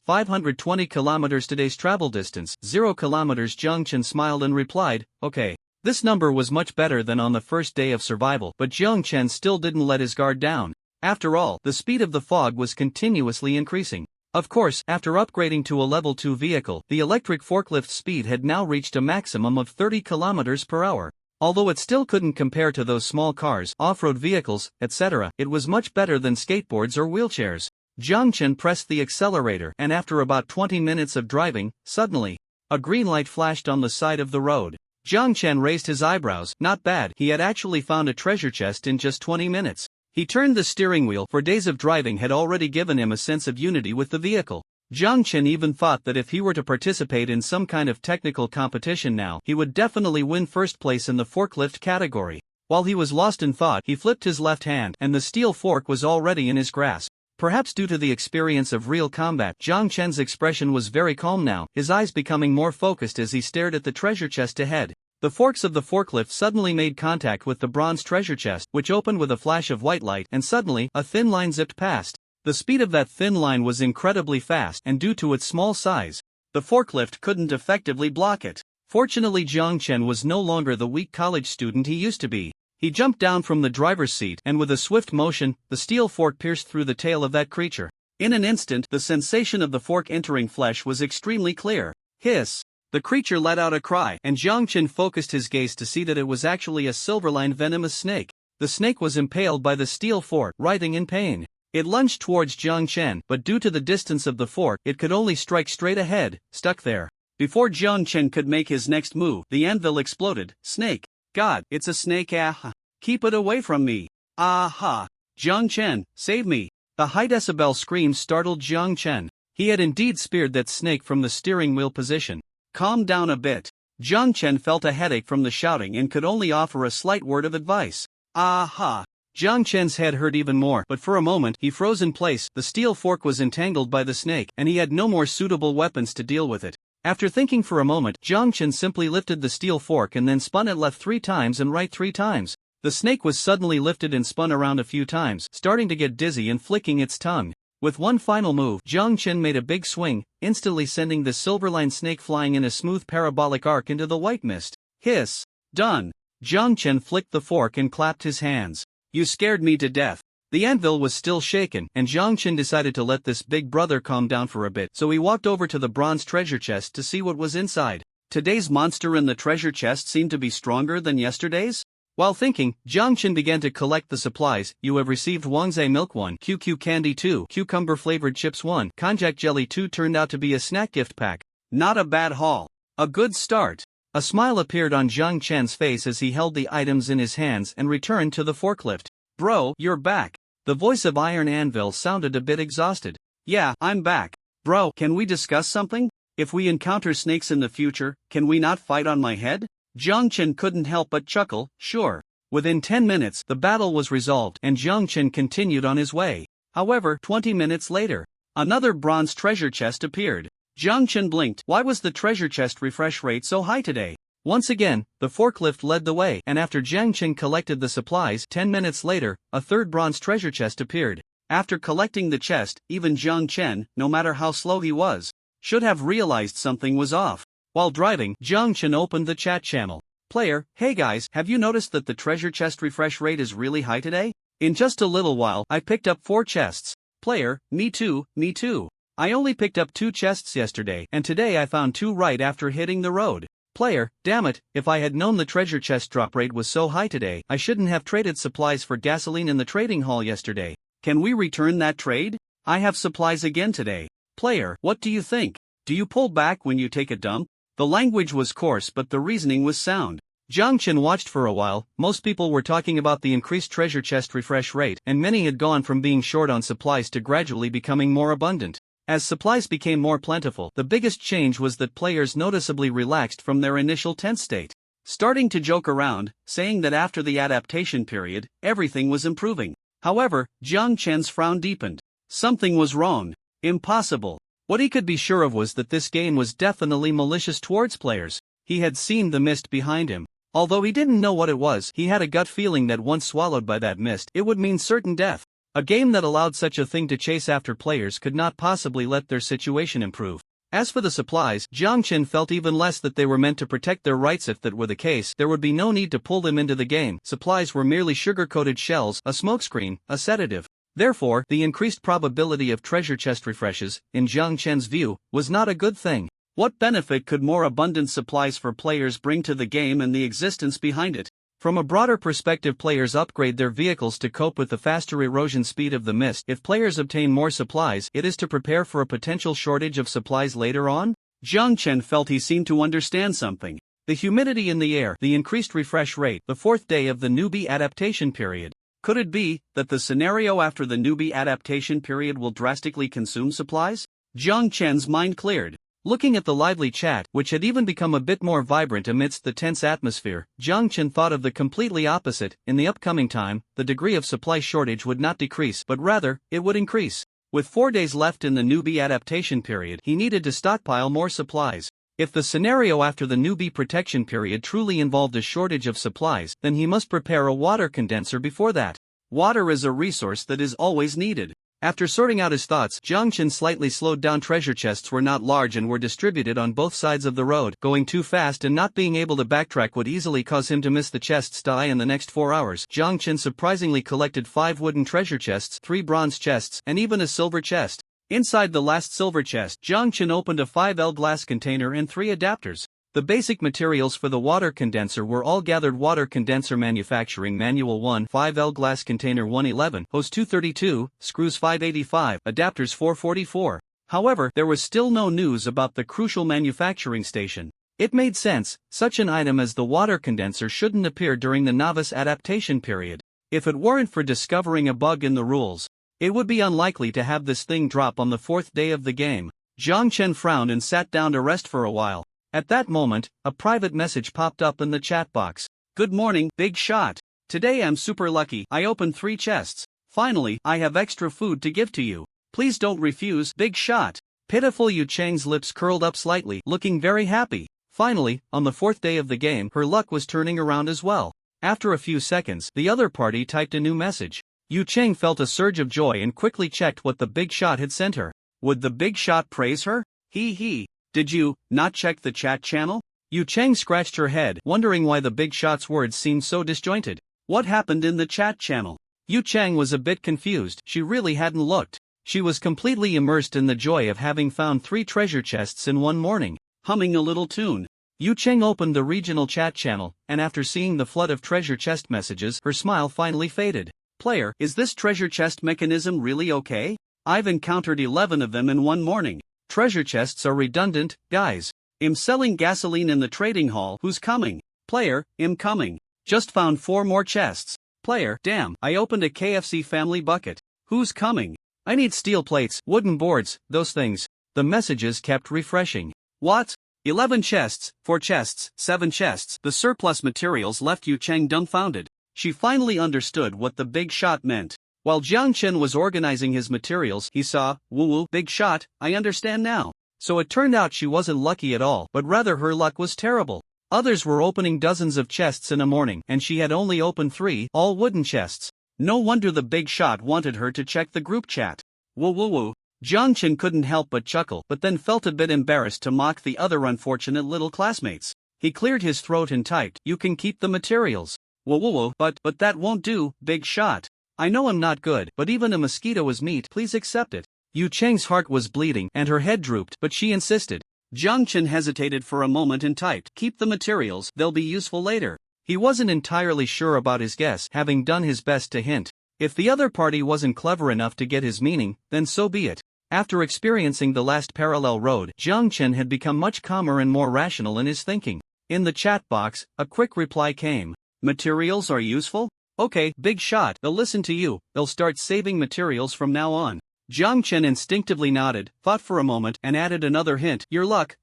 520 kilometers. Today's travel distance, 0 kilometers. Jiang Chen smiled and replied, okay. This number was much better than on the first day of survival, but Jiang Chen still didn't let his guard down. After all, the speed of the fog was continuously increasing. Of course, after upgrading to a level 2 vehicle, the electric forklift speed had now reached a maximum of 30 kilometers per hour. Although it still couldn't compare to those small cars, off-road vehicles, etc., it was much better than skateboards or wheelchairs. Jiang Chen pressed the accelerator, and after about 20 minutes of driving, suddenly, a green light flashed on the side of the road. Jiang Chen raised his eyebrows. Not bad, he had actually found a treasure chest in just 20 minutes. He turned the steering wheel, for days of driving had already given him a sense of unity with the vehicle. Jiang Chen even thought that if he were to participate in some kind of technical competition now, he would definitely win first place in the forklift category. While he was lost in thought, he flipped his left hand, and the steel fork was already in his grasp. Perhaps due to the experience of real combat, Jiang Chen's expression was very calm now, his eyes becoming more focused as he stared at the treasure chest ahead. The forks of the forklift suddenly made contact with the bronze treasure chest, which opened with a flash of white light, and suddenly, a thin line zipped past. The speed of that thin line was incredibly fast, and due to its small size, the forklift couldn't effectively block it. Fortunately, Jiang Chen was no longer the weak college student he used to be. He jumped down from the driver's seat, and with a swift motion, the steel fork pierced through the tail of that creature. In an instant, the sensation of the fork entering flesh was extremely clear. Hiss! The creature let out a cry, and Jiang Chen focused his gaze to see that it was actually a silver-lined venomous snake. The snake was impaled by the steel fork, writhing in pain. It lunged towards Jiang Chen, but due to the distance of the fork, it could only strike straight ahead, stuck there. Before Jiang Chen could make his next move, the anvil exploded. Snake! God, it's a snake! Ah! Keep it away from me! Aha! Jiang Chen, save me! The high-decibel scream startled Jiang Chen. He had indeed speared that snake from the steering wheel position. Calm down a bit. Jiang Chen felt a headache from the shouting and could only offer a slight word of advice. Aha! Jiang Chen's head hurt even more, but for a moment he froze in place. The steel fork was entangled by the snake, and he had no more suitable weapons to deal with it. After thinking for a moment, Jiang Chen simply lifted the steel fork and then spun it left 3 times and right 3 times. The snake was suddenly lifted and spun around a few times, starting to get dizzy and flicking its tongue. With one final move, Jiang Chen made a big swing, instantly sending the silver-lined snake flying in a smooth parabolic arc into the white mist. Hiss! Done! Jiang Chen flicked the fork and clapped his hands. You scared me to death. The anvil was still shaken, and Jiang Chen decided to let this big brother calm down for a bit, so he walked over to the bronze treasure chest to see what was inside. Today's monster in the treasure chest seemed to be stronger than yesterday's? While thinking, Jiang Chen began to collect the supplies. You have received Wangzai milk 1, QQ candy 2, cucumber flavored chips 1, konjac jelly 2 turned out to be a snack gift pack. Not a bad haul. A good start. A smile appeared on Jiang Chen's face as he held the items in his hands and returned to the forklift. Bro, you're back. The voice of Iron Anvil sounded a bit exhausted. Yeah, I'm back. Bro, can we discuss something? If we encounter snakes in the future, can we not fight on my head? Jiang Chen couldn't help but chuckle. Sure. Within 10 minutes, the battle was resolved and Jiang Chen continued on his way. However, 20 minutes later, another bronze treasure chest appeared. Jiang Chen blinked. Why was the treasure chest refresh rate so high today? Once again, the forklift led the way, and after Jiang Chen collected the supplies, 10 minutes later, a third bronze treasure chest appeared. After collecting the chest, even Jiang Chen, no matter how slow he was, should have realized something was off. While driving, Jiang Chen opened the chat channel. Player, hey guys, have you noticed that the treasure chest refresh rate is really high today? In just a little while, I picked up 4 chests. Player, me too, me too. I only picked up 2 chests yesterday, and today I found 2 right after hitting the road. Player, damn it, if I had known the treasure chest drop rate was so high today, I shouldn't have traded supplies for gasoline in the trading hall yesterday. Can we return that trade? I have supplies again today. Player, what do you think? Do you pull back when you take a dump? The language was coarse but the reasoning was sound. Jiang Chen watched for a while. Most people were talking about the increased treasure chest refresh rate, and many had gone from being short on supplies to gradually becoming more abundant. As supplies became more plentiful, the biggest change was that players noticeably relaxed from their initial tense state, starting to joke around, saying that after the adaptation period, everything was improving. However, Jiang Chen's frown deepened. Something was wrong. Impossible. What he could be sure of was that this game was definitely malicious towards players. He had seen the mist behind him. Although he didn't know what it was, he had a gut feeling that once swallowed by that mist, it would mean certain death. A game that allowed such a thing to chase after players could not possibly let their situation improve. As for the supplies, Jiang Chen felt even less that they were meant to protect their rights. If that were the case, there would be no need to pull them into the game. Supplies were merely sugar-coated shells, a smokescreen, a sedative. Therefore, the increased probability of treasure chest refreshes, in Jiang Chen's view, was not a good thing. What benefit could more abundant supplies for players bring to the game and the existence behind it? From a broader perspective, players upgrade their vehicles to cope with the faster erosion speed of the mist. If players obtain more supplies, it is to prepare for a potential shortage of supplies later on? Jiang Chen felt he seemed to understand something. The humidity in the air, the increased refresh rate, the fourth day of the newbie adaptation period. Could it be that the scenario after the newbie adaptation period will drastically consume supplies? Jiang Chen's mind cleared. Looking at the lively chat, which had even become a bit more vibrant amidst the tense atmosphere, Jiang Chen thought of the completely opposite. In the upcoming time, the degree of supply shortage would not decrease, but rather, it would increase. With 4 days left in the newbie adaptation period, he needed to stockpile more supplies. If the scenario after the newbie protection period truly involved a shortage of supplies, then he must prepare a water condenser before that. Water is a resource that is always needed. After sorting out his thoughts, Jiang Chen slightly slowed down. Treasure chests were not large and were distributed on both sides of the road. Going too fast and not being able to backtrack would easily cause him to miss the chests to die in the next 4 hours. Jiang Chen surprisingly collected 5 wooden treasure chests, 3 bronze chests, and even a silver chest. Inside the last silver chest, Jiang Chen opened a 5L glass container and 3 adapters. The basic materials for the water condenser were all gathered. Water condenser manufacturing manual 1, 5L glass container 111, hose 232, screws 585, adapters 444. However, there was still no news about the crucial manufacturing station. It made sense, such an item as the water condenser shouldn't appear during the novice adaptation period. If it weren't for discovering a bug in the rules, it would be unlikely to have this thing drop on the 4th day of the game. Jiang Chen frowned and sat down to rest for a while. At that moment, a private message popped up in the chat box. Good morning, Big Shot. Today I'm super lucky. I opened 3 chests. Finally, I have extra food to give to you. Please don't refuse, Big Shot. Pitiful Yu Cheng's lips curled up slightly, looking very happy. Finally, on the 4th day of the game, her luck was turning around as well. After a few seconds, the other party typed a new message. Yu Cheng felt a surge of joy and quickly checked what the Big Shot had sent her. Would the Big Shot praise her? Hee. Did you not check the chat channel? Yu Cheng scratched her head, wondering why the Big Shot's words seemed so disjointed. What happened in the chat channel? Yu Cheng was a bit confused. She really hadn't looked. She was completely immersed in the joy of having found 3 treasure chests in one morning. Humming a little tune, Yu Cheng opened the regional chat channel, and after seeing the flood of treasure chest messages, her smile finally faded. Player, is this treasure chest mechanism really okay? I've encountered 11 of them in one morning. Treasure chests are redundant, guys. I'm selling gasoline in the trading hall. Who's coming? Player, I'm coming. Just found 4 more chests. Player, damn, I opened a KFC family bucket. Who's coming? I need steel plates, wooden boards, those things. The messages kept refreshing. What? 11 chests, 4 chests, 7 chests. The surplus materials left Yu Cheng dumbfounded. She finally understood what the Big Shot meant. While Jiang Chen was organizing his materials, he saw, woo, Big Shot, I understand now. So it turned out she wasn't lucky at all, but rather her luck was terrible. Others were opening dozens of chests in a morning, and she had only opened 3, all wooden chests. No wonder the Big Shot wanted her to check the group chat. Woo. Jiang Chen couldn't help but chuckle, but then felt a bit embarrassed to mock the other unfortunate little classmates. He cleared his throat and typed, you can keep the materials. Woo, but that won't do, Big Shot. I know I'm not good, but even a mosquito is meat. Please accept it. Yu Cheng's heart was bleeding and her head drooped, but she insisted. Jiang Chen hesitated for a moment and typed, keep the materials, they'll be useful later. He wasn't entirely sure about his guess, having done his best to hint. If the other party wasn't clever enough to get his meaning, then so be it. After experiencing the last parallel road, Jiang Chen had become much calmer and more rational in his thinking. In the chat box, a quick reply came. Materials are useful? Okay, Big Shot, they'll listen to you. They'll start saving materials from now on. Jiang Chen instinctively nodded, thought for a moment, and added another hint. Your luck,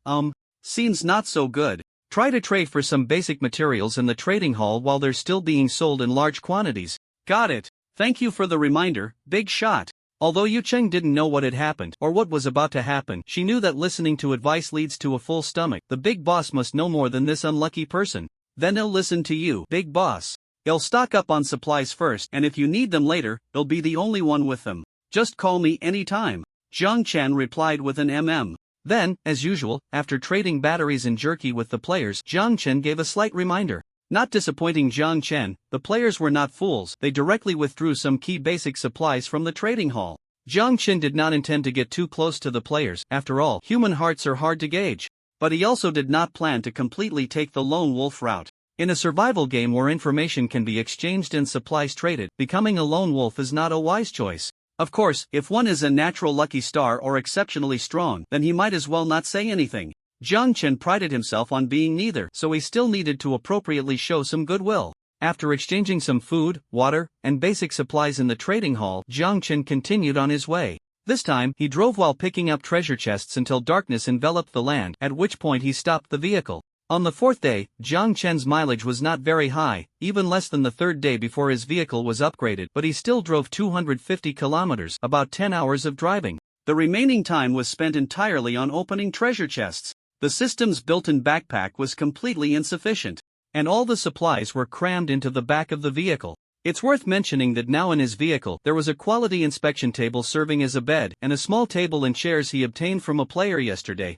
seems not so good. Try to trade for some basic materials in the trading hall while they're still being sold in large quantities. Got it. Thank you for the reminder, Big Shot. Although Yu Cheng didn't know what had happened or what was about to happen, she knew that listening to advice leads to a full stomach. The big boss must know more than this unlucky person. Then he'll listen to you, big boss. He'll stock up on supplies first, and if you need them later, he'll be the only one with them. Just call me anytime. Zhang Chen replied with an mm. Then, as usual, after trading batteries and jerky with the players, Zhang Chen gave a slight reminder. Not disappointing Zhang Chen, the players were not fools. They directly withdrew some key basic supplies from the trading hall. Zhang Chen did not intend to get too close to the players. After all, human hearts are hard to gauge. But he also did not plan to completely take the lone wolf route. In a survival game where information can be exchanged and supplies traded, becoming a lone wolf is not a wise choice. Of course, if one is a natural lucky star or exceptionally strong, then he might as well not say anything. Zhang Chen prided himself on being neither, so he still needed to appropriately show some goodwill. After exchanging some food, water, and basic supplies in the trading hall, Zhang Chen continued on his way. This time, he drove while picking up treasure chests until darkness enveloped the land, at which point he stopped the vehicle. On the fourth day, Zhang Chen's mileage was not very high, even less than the third day before his vehicle was upgraded, but he still drove 250 kilometers, about 10 hours of driving. The remaining time was spent entirely on opening treasure chests. The system's built-in backpack was completely insufficient, and all the supplies were crammed into the back of the vehicle. It's worth mentioning that now in his vehicle there was a quality inspection table serving as a bed, and a small table and chairs he obtained from a player yesterday.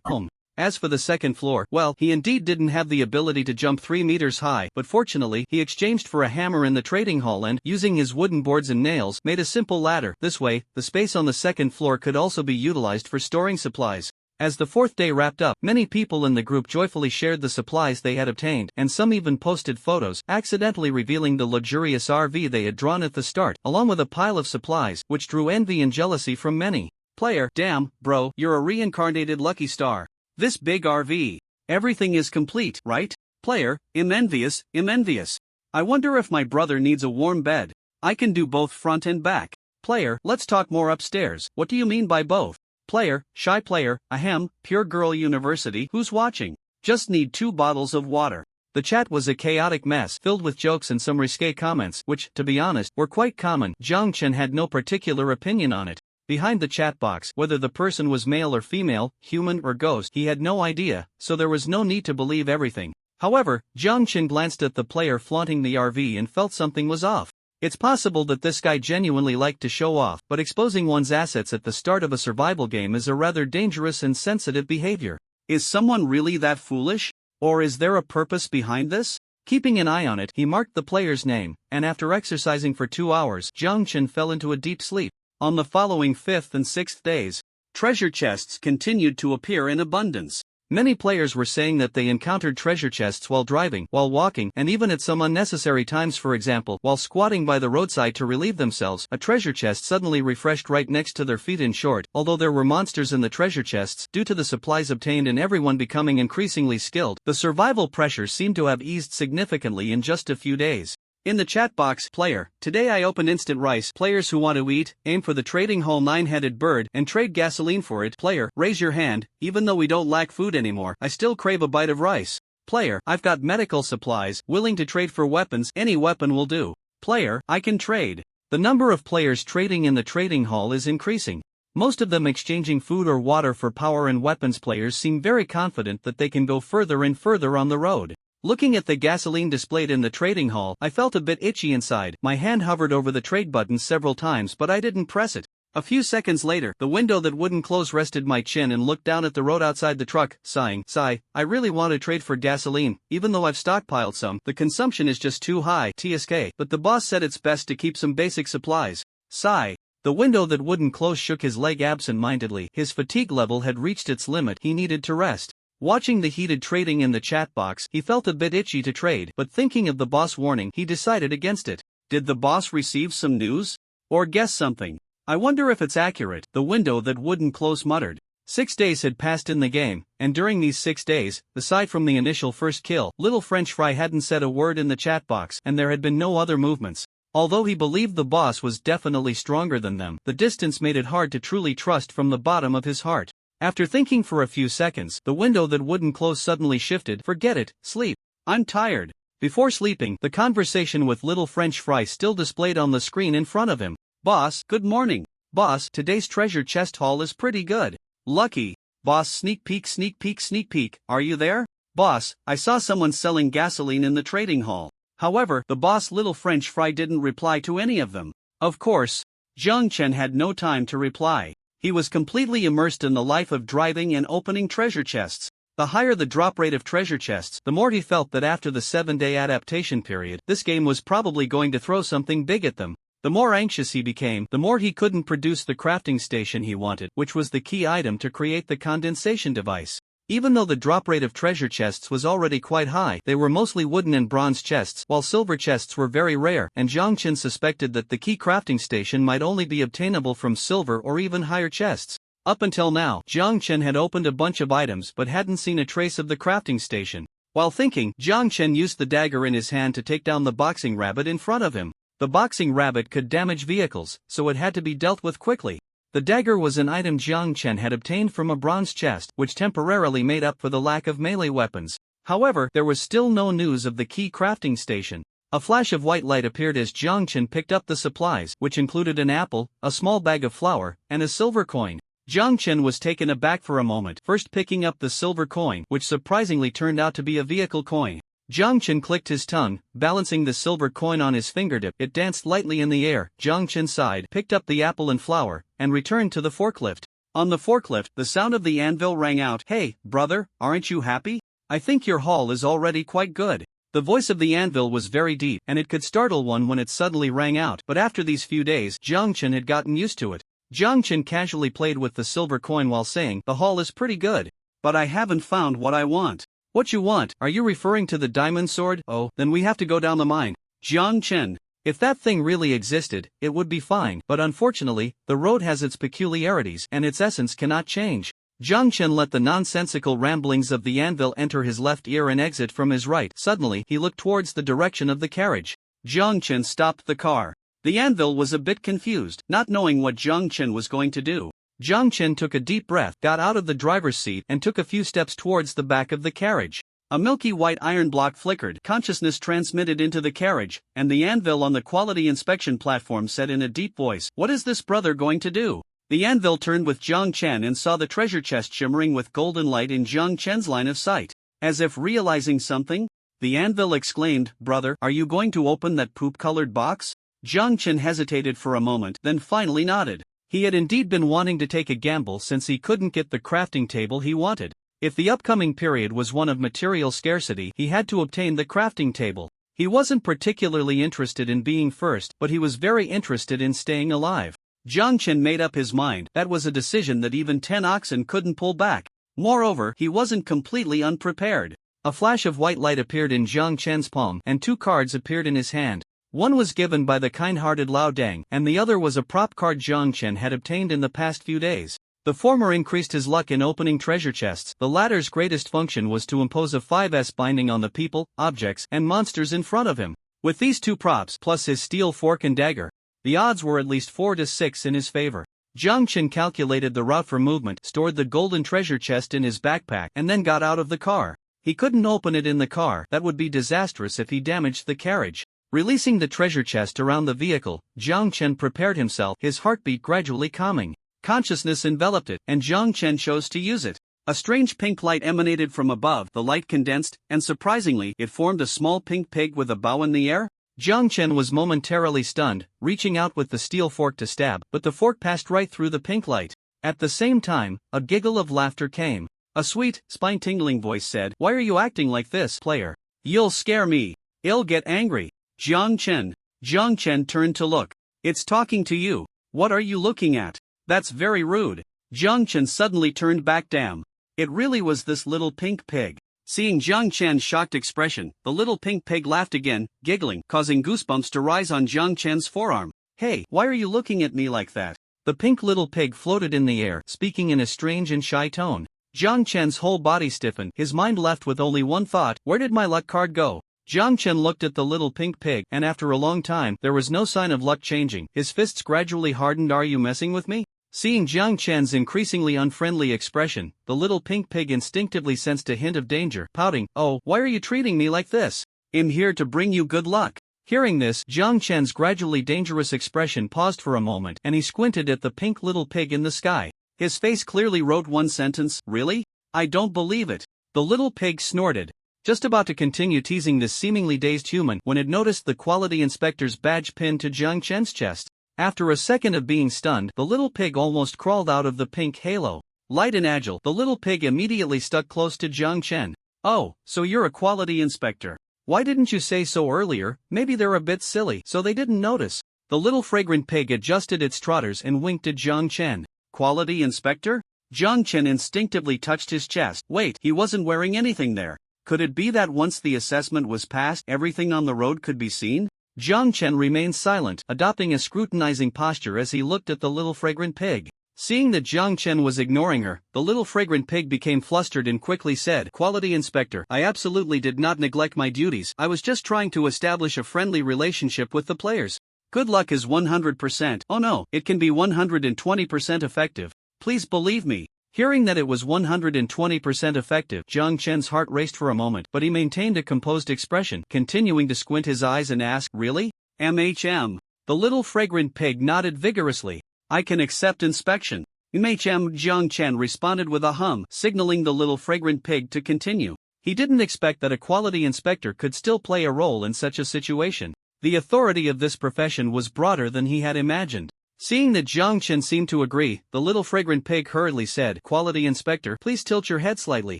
As for the second floor, well, he indeed didn't have the ability to jump 3 meters high, but fortunately, he exchanged for a hammer in the trading hall and, using his wooden boards and nails, made a simple ladder. This way, the space on the second floor could also be utilized for storing supplies. As the fourth day wrapped up, many people in the group joyfully shared the supplies they had obtained, and some even posted photos, accidentally revealing the luxurious RV they had drawn at the start, along with a pile of supplies, which drew envy and jealousy from many. Player: damn, bro, you're a reincarnated lucky star. This big RV. Everything is complete, right? Player: I'm envious. I wonder if my brother needs a warm bed. I can do both front and back. Player: let's talk more upstairs. What do you mean by both? Player: shy player, ahem, pure girl university, who's watching? Just need 2 bottles of water. The chat was a chaotic mess, filled with jokes and some risque comments, which, to be honest, were quite common. Zhang Chen had no particular opinion on it. Behind the chat box, whether the person was male or female, human or ghost, he had no idea, so there was no need to believe everything. However, Zhang Chen glanced at the player flaunting the RV and felt something was off. It's possible that this guy genuinely liked to show off, but exposing one's assets at the start of a survival game is a rather dangerous and sensitive behavior. Is someone really that foolish? Or is there a purpose behind this? Keeping an eye on it, he marked the player's name, and after exercising for 2 hours, Zhang Chen fell into a deep sleep. On the following 5th and 6th days, treasure chests continued to appear in abundance. Many players were saying that they encountered treasure chests while driving, while walking, and even at some unnecessary times. For example, while squatting by the roadside to relieve themselves, a treasure chest suddenly refreshed right next to their feet. In short, although there were monsters in the treasure chests, due to the supplies obtained and everyone becoming increasingly skilled, the survival pressure seemed to have eased significantly in just a few days. In the chat box: player: today I opened instant rice. Players who want to eat, aim for the trading hall 9-headed bird and trade gasoline for it. Player: raise your hand. Even though we don't lack food anymore, I still crave a bite of rice. Player: I've got medical supplies, willing to trade for weapons. Any weapon will do. Player: I can trade. The number of players trading in the trading hall is increasing. Most of them exchanging food or water for power and weapons. Players seem very confident that they can go further and further on the road. Looking at the gasoline displayed in the trading hall, I felt a bit itchy inside. My hand hovered over the trade button several times, but I didn't press it. A few seconds later, the window that wouldn't close rested my chin and looked down at the road outside the truck, sighing. I really want to trade for gasoline, even though I've stockpiled some. The consumption is just too high, TSK, but the boss said it's best to keep some basic supplies. Sigh. The window that wouldn't close shook his leg absent-mindedly. His fatigue level had reached its limit. He needed to rest. Watching the heated trading in the chat box, he felt a bit itchy to trade, but thinking of the boss warning, he decided against it. Did the boss receive some news? Or guess something? I wonder if it's accurate, the window that wouldn't close muttered. 6 days had passed in the game, and during these 6 days, aside from the initial first kill, Little French Fry hadn't said a word in the chat box, and there had been no other movements. Although he believed the boss was definitely stronger than them, the distance made it hard to truly trust from the bottom of his heart. After thinking for a few seconds, the window that wouldn't close suddenly shifted. Forget it, sleep. I'm tired. Before sleeping, the conversation with Little French Fry still displayed on the screen in front of him. Boss, good morning. Boss, today's treasure chest haul is pretty good. Lucky. Boss, sneak peek, sneak peek, sneak peek, are you there? Boss, I saw someone selling gasoline in the trading hall. However, the boss little French fry didn't reply to any of them. Of course, Jiang Chen had no time to reply. He was completely immersed in the life of driving and opening treasure chests. The higher the drop rate of treasure chests, the more he felt that after the 7-day adaptation period, this game was probably going to throw something big at them. The more anxious he became, the more he couldn't produce the crafting station he wanted, which was the key item to create the condensation device. Even though the drop rate of treasure chests was already quite high, they were mostly wooden and bronze chests, while silver chests were very rare, and Jiang Chen suspected that the key crafting station might only be obtainable from silver or even higher chests. Up until now, Jiang Chen had opened a bunch of items but hadn't seen a trace of the crafting station. While thinking, Jiang Chen used the dagger in his hand to take down the boxing rabbit in front of him. The boxing rabbit could damage vehicles, so it had to be dealt with quickly. The dagger was an item Jiang Chen had obtained from a bronze chest, which temporarily made up for the lack of melee weapons. However, there was still no news of the key crafting station. A flash of white light appeared as Jiang Chen picked up the supplies, which included an apple, a small bag of flour, and a silver coin. Jiang Chen was taken aback for a moment, first picking up the silver coin, which surprisingly turned out to be a vehicle coin. Jiang Chen clicked his tongue, balancing the silver coin on his fingertip. It danced lightly in the air. Jiang Chen sighed, picked up the apple and flour, and returned to the forklift. On the forklift, the sound of the anvil rang out. Hey, brother, aren't you happy? I think your haul is already quite good. The voice of the anvil was very deep, and it could startle one when it suddenly rang out, but after these few days, Jiang Chen had gotten used to it. Jiang Chen casually played with the silver coin while saying, the haul is pretty good. But I haven't found what I want. What you want? Are you referring to the diamond sword? Oh, then we have to go down the mine. Jiang Chen. If that thing really existed, it would be fine, but unfortunately, the road has its peculiarities and its essence cannot change. Jiang Chen let the nonsensical ramblings of the anvil enter his left ear and exit from his right. Suddenly, he looked towards the direction of the carriage. Jiang Chen stopped the car. The anvil was a bit confused, not knowing what Jiang Chen was going to do. Jiang Chen took a deep breath, got out of the driver's seat, and took a few steps towards the back of the carriage. A milky white iron block flickered, consciousness transmitted into the carriage, and the anvil on the quality inspection platform said in a deep voice, "What is this brother going to do?" The anvil turned with Jiang Chen and saw the treasure chest shimmering with golden light in Jiang Chen's line of sight. As if realizing something, the anvil exclaimed, "Brother, are you going to open that poop-colored box?" Jiang Chen hesitated for a moment, then finally nodded. He had indeed been wanting to take a gamble since he couldn't get the crafting table he wanted. If the upcoming period was one of material scarcity, he had to obtain the crafting table. He wasn't particularly interested in being first, but he was very interested in staying alive. Jiang Chen made up his mind. That was a decision that even 10 oxen couldn't pull back. Moreover, he wasn't completely unprepared. A flash of white light appeared in Jiang Chen's palm, and 2 cards appeared in his hand. One was given by the kind-hearted Lao Dang, and the other was a prop card Jiang Chen had obtained in the past few days. The former increased his luck in opening treasure chests. The latter's greatest function was to impose a 5S binding on the people, objects, and monsters in front of him. With these 2 props, plus his steel fork and dagger, the odds were at least 4 to 6 in his favor. Jiang Chen calculated the route for movement, stored the golden treasure chest in his backpack, and then got out of the car. He couldn't open it in the car. That would be disastrous if he damaged the carriage. Releasing the treasure chest around the vehicle, Jiang Chen prepared himself, his heartbeat gradually calming. Consciousness enveloped it, and Jiang Chen chose to use it. A strange pink light emanated from above. The light condensed, and surprisingly, it formed a small pink pig with a bow in the air. Jiang Chen was momentarily stunned, reaching out with the steel fork to stab, but the fork passed right through the pink light. At the same time, a giggle of laughter came. A sweet, spine-tingling voice said, "Why are you acting like this, player? You'll scare me. I'll get angry." Jiang Chen. Jiang Chen turned to look. "It's talking to you. What are you looking at? That's very rude." Jiang Chen suddenly turned back. Damn. It really was this little pink pig. Seeing Jiang Chen's shocked expression, the little pink pig laughed again, giggling, causing goosebumps to rise on Jiang Chen's forearm. "Hey, why are you looking at me like that?" The pink little pig floated in the air, speaking in a strange and shy tone. Jiang Chen's whole body stiffened, his mind left with only one thought: where did my luck card go? Jiang Chen looked at the little pink pig, and after a long time, there was no sign of luck changing. His fists gradually hardened. "Are you messing with me?" Seeing Jiang Chen's increasingly unfriendly expression, the little pink pig instinctively sensed a hint of danger. Pouting, "Oh, why are you treating me like this? I'm here to bring you good luck." Hearing this, Jiang Chen's gradually dangerous expression paused for a moment and he squinted at the pink little pig in the sky. His face clearly wrote one sentence, "Really? I don't believe it." The little pig snorted, just about to continue teasing this seemingly dazed human when it noticed the quality inspector's badge pinned to Jiang Chen's chest. After a second of being stunned, the little pig almost crawled out of the pink halo. Light and agile, the little pig immediately stuck close to Jiang Chen. "Oh, so you're a quality inspector. Why didn't you say so earlier? Maybe they're a bit silly, so they didn't notice." The little fragrant pig adjusted its trotters and winked at Jiang Chen. "Quality inspector?" Jiang Chen instinctively touched his chest. Wait, he wasn't wearing anything there. Could it be that once the assessment was passed, everything on the road could be seen? Jiang Chen remained silent, adopting a scrutinizing posture as he looked at the little fragrant pig. Seeing that Jiang Chen was ignoring her, the little fragrant pig became flustered and quickly said, "Quality inspector, I absolutely did not neglect my duties. I was just trying to establish a friendly relationship with the players. Good luck is 100%. Oh no, it can be 120% effective. Please believe me." Hearing that it was 120% effective, Jiang Chen's heart raced for a moment, but he maintained a composed expression, continuing to squint his eyes and ask, "Really? MHM?" The little fragrant pig nodded vigorously. "I can accept inspection." "MHM," Jiang Chen responded with a hum, signaling the little fragrant pig to continue. He didn't expect that a quality inspector could still play a role in such a situation. The authority of this profession was broader than he had imagined. Seeing that Jiang Chen seemed to agree, the little fragrant pig hurriedly said, "Quality inspector, please tilt your head slightly."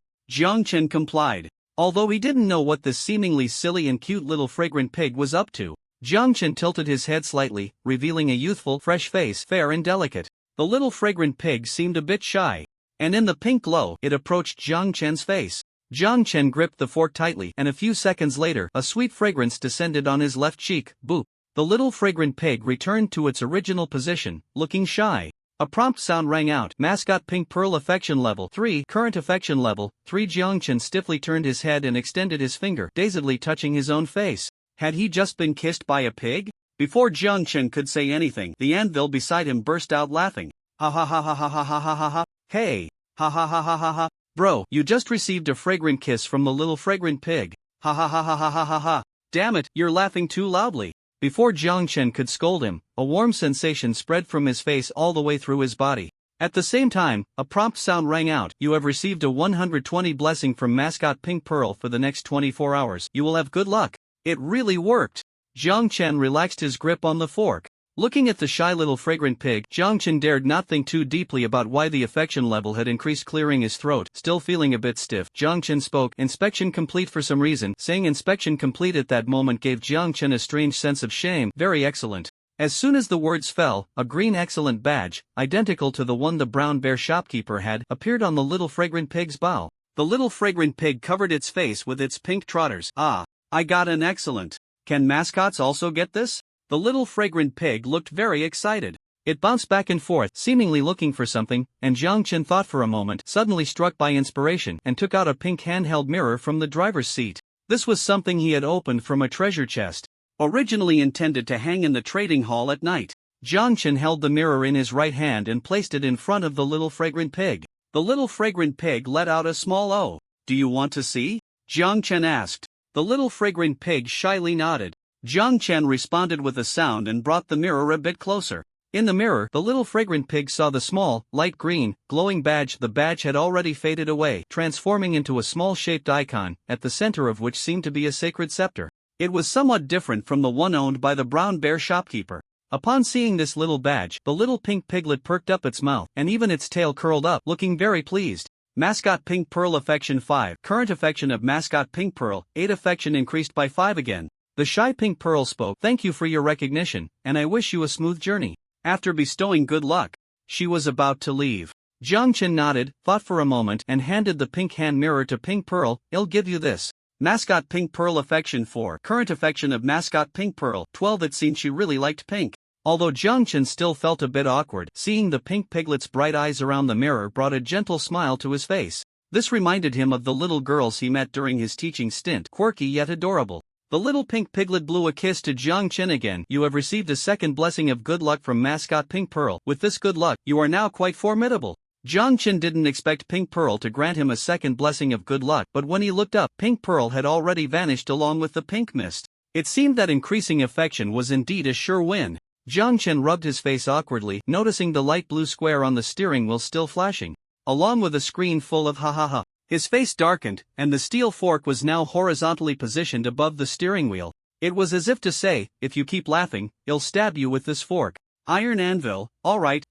Jiang Chen complied. Although he didn't know what this seemingly silly and cute little fragrant pig was up to, Jiang Chen tilted his head slightly, revealing a youthful, fresh face, fair and delicate. The little fragrant pig seemed a bit shy, and in the pink glow, it approached Jiang Chen's face. Jiang Chen gripped the fork tightly, and a few seconds later, a sweet fragrance descended on his left cheek. Boop. The little fragrant pig returned to its original position, looking shy. A prompt sound rang out. Mascot Pink Pearl Affection Level 3. Current Affection Level 3. Jiang Chen stiffly turned his head and extended his finger, dazedly touching his own face. Had he just been kissed by a pig? Before Jiang Chen could say anything, the anvil beside him burst out laughing. "Ha ha ha ha ha ha ha ha ha ha. Hey! Ha ha ha ha ha ha. Bro, you just received a fragrant kiss from the little fragrant pig. Ha ha ha ha ha ha ha ha. Damn it, you're laughing too loudly." Before Jiang Chen could scold him, a warm sensation spread from his face all the way through his body. At the same time, a prompt sound rang out. "You have received a 120 blessing from Mascot Pink Pearl for the next 24 hours. You will have good luck." It really worked. Jiang Chen relaxed his grip on the fork. Looking at the shy little fragrant pig, Jiang Chen dared not think too deeply about why the affection level had increased. Clearing his throat, still feeling a bit stiff, Jiang Chen spoke, "Inspection complete." For some reason, saying inspection complete at that moment gave Jiang Chen a strange sense of shame. "Very excellent." As soon as the words fell, a green excellent badge, identical to the one the brown bear shopkeeper had, appeared on the little fragrant pig's bow. The little fragrant pig covered its face with its pink trotters. "Ah, I got an excellent. Can mascots also get this?" The little fragrant pig looked very excited. It bounced back and forth, seemingly looking for something, and Jiang Chen thought for a moment, suddenly struck by inspiration, and took out a pink handheld mirror from the driver's seat. This was something he had opened from a treasure chest, originally intended to hang in the trading hall at night. Jiang Chen held the mirror in his right hand and placed it in front of the little fragrant pig. The little fragrant pig let out a small "oh." "Do you want to see?" Jiang Chen asked. The little fragrant pig shyly nodded. Jiang Chen responded with a sound and brought the mirror a bit closer. In the mirror, the little fragrant pig saw the small, light green, glowing badge. The badge had already faded away, transforming into a small-shaped icon, at the center of which seemed to be a sacred scepter. It was somewhat different from the one owned by the brown bear shopkeeper. Upon seeing this little badge, the little pink piglet perked up its mouth, and even its tail curled up, looking very pleased. Mascot Pink Pearl Affection 5. Current affection of Mascot Pink Pearl, 8. Affection increased by 5 again. The shy Pink Pearl spoke. "Thank you for your recognition, and I wish you a smooth journey." After bestowing good luck, she was about to leave. Jiang Chen nodded, thought for a moment, and handed the pink hand mirror to Pink Pearl. "I'll give you this." Mascot Pink Pearl Affection 4. Current affection of Mascot Pink Pearl, 12. It seemed she really liked pink. Although Jiang Chen still felt a bit awkward, seeing the pink piglet's bright eyes around the mirror brought a gentle smile to his face. This reminded him of the little girls he met during his teaching stint, quirky yet adorable. The little pink piglet blew a kiss to Jiang Chen again. "You have received a second blessing of good luck from Mascot Pink Pearl. With this good luck, you are now quite formidable." Jiang Chen didn't expect Pink Pearl to grant him a second blessing of good luck, but when he looked up, Pink Pearl had already vanished along with the pink mist. It seemed that increasing affection was indeed a sure win. Jiang Chen rubbed his face awkwardly, noticing the light blue square on the steering wheel still flashing, along with a screen full of ha ha ha. His face darkened, and the steel fork was now horizontally positioned above the steering wheel. It was as if to say, if you keep laughing, I'll stab you with this fork. Iron anvil, alright.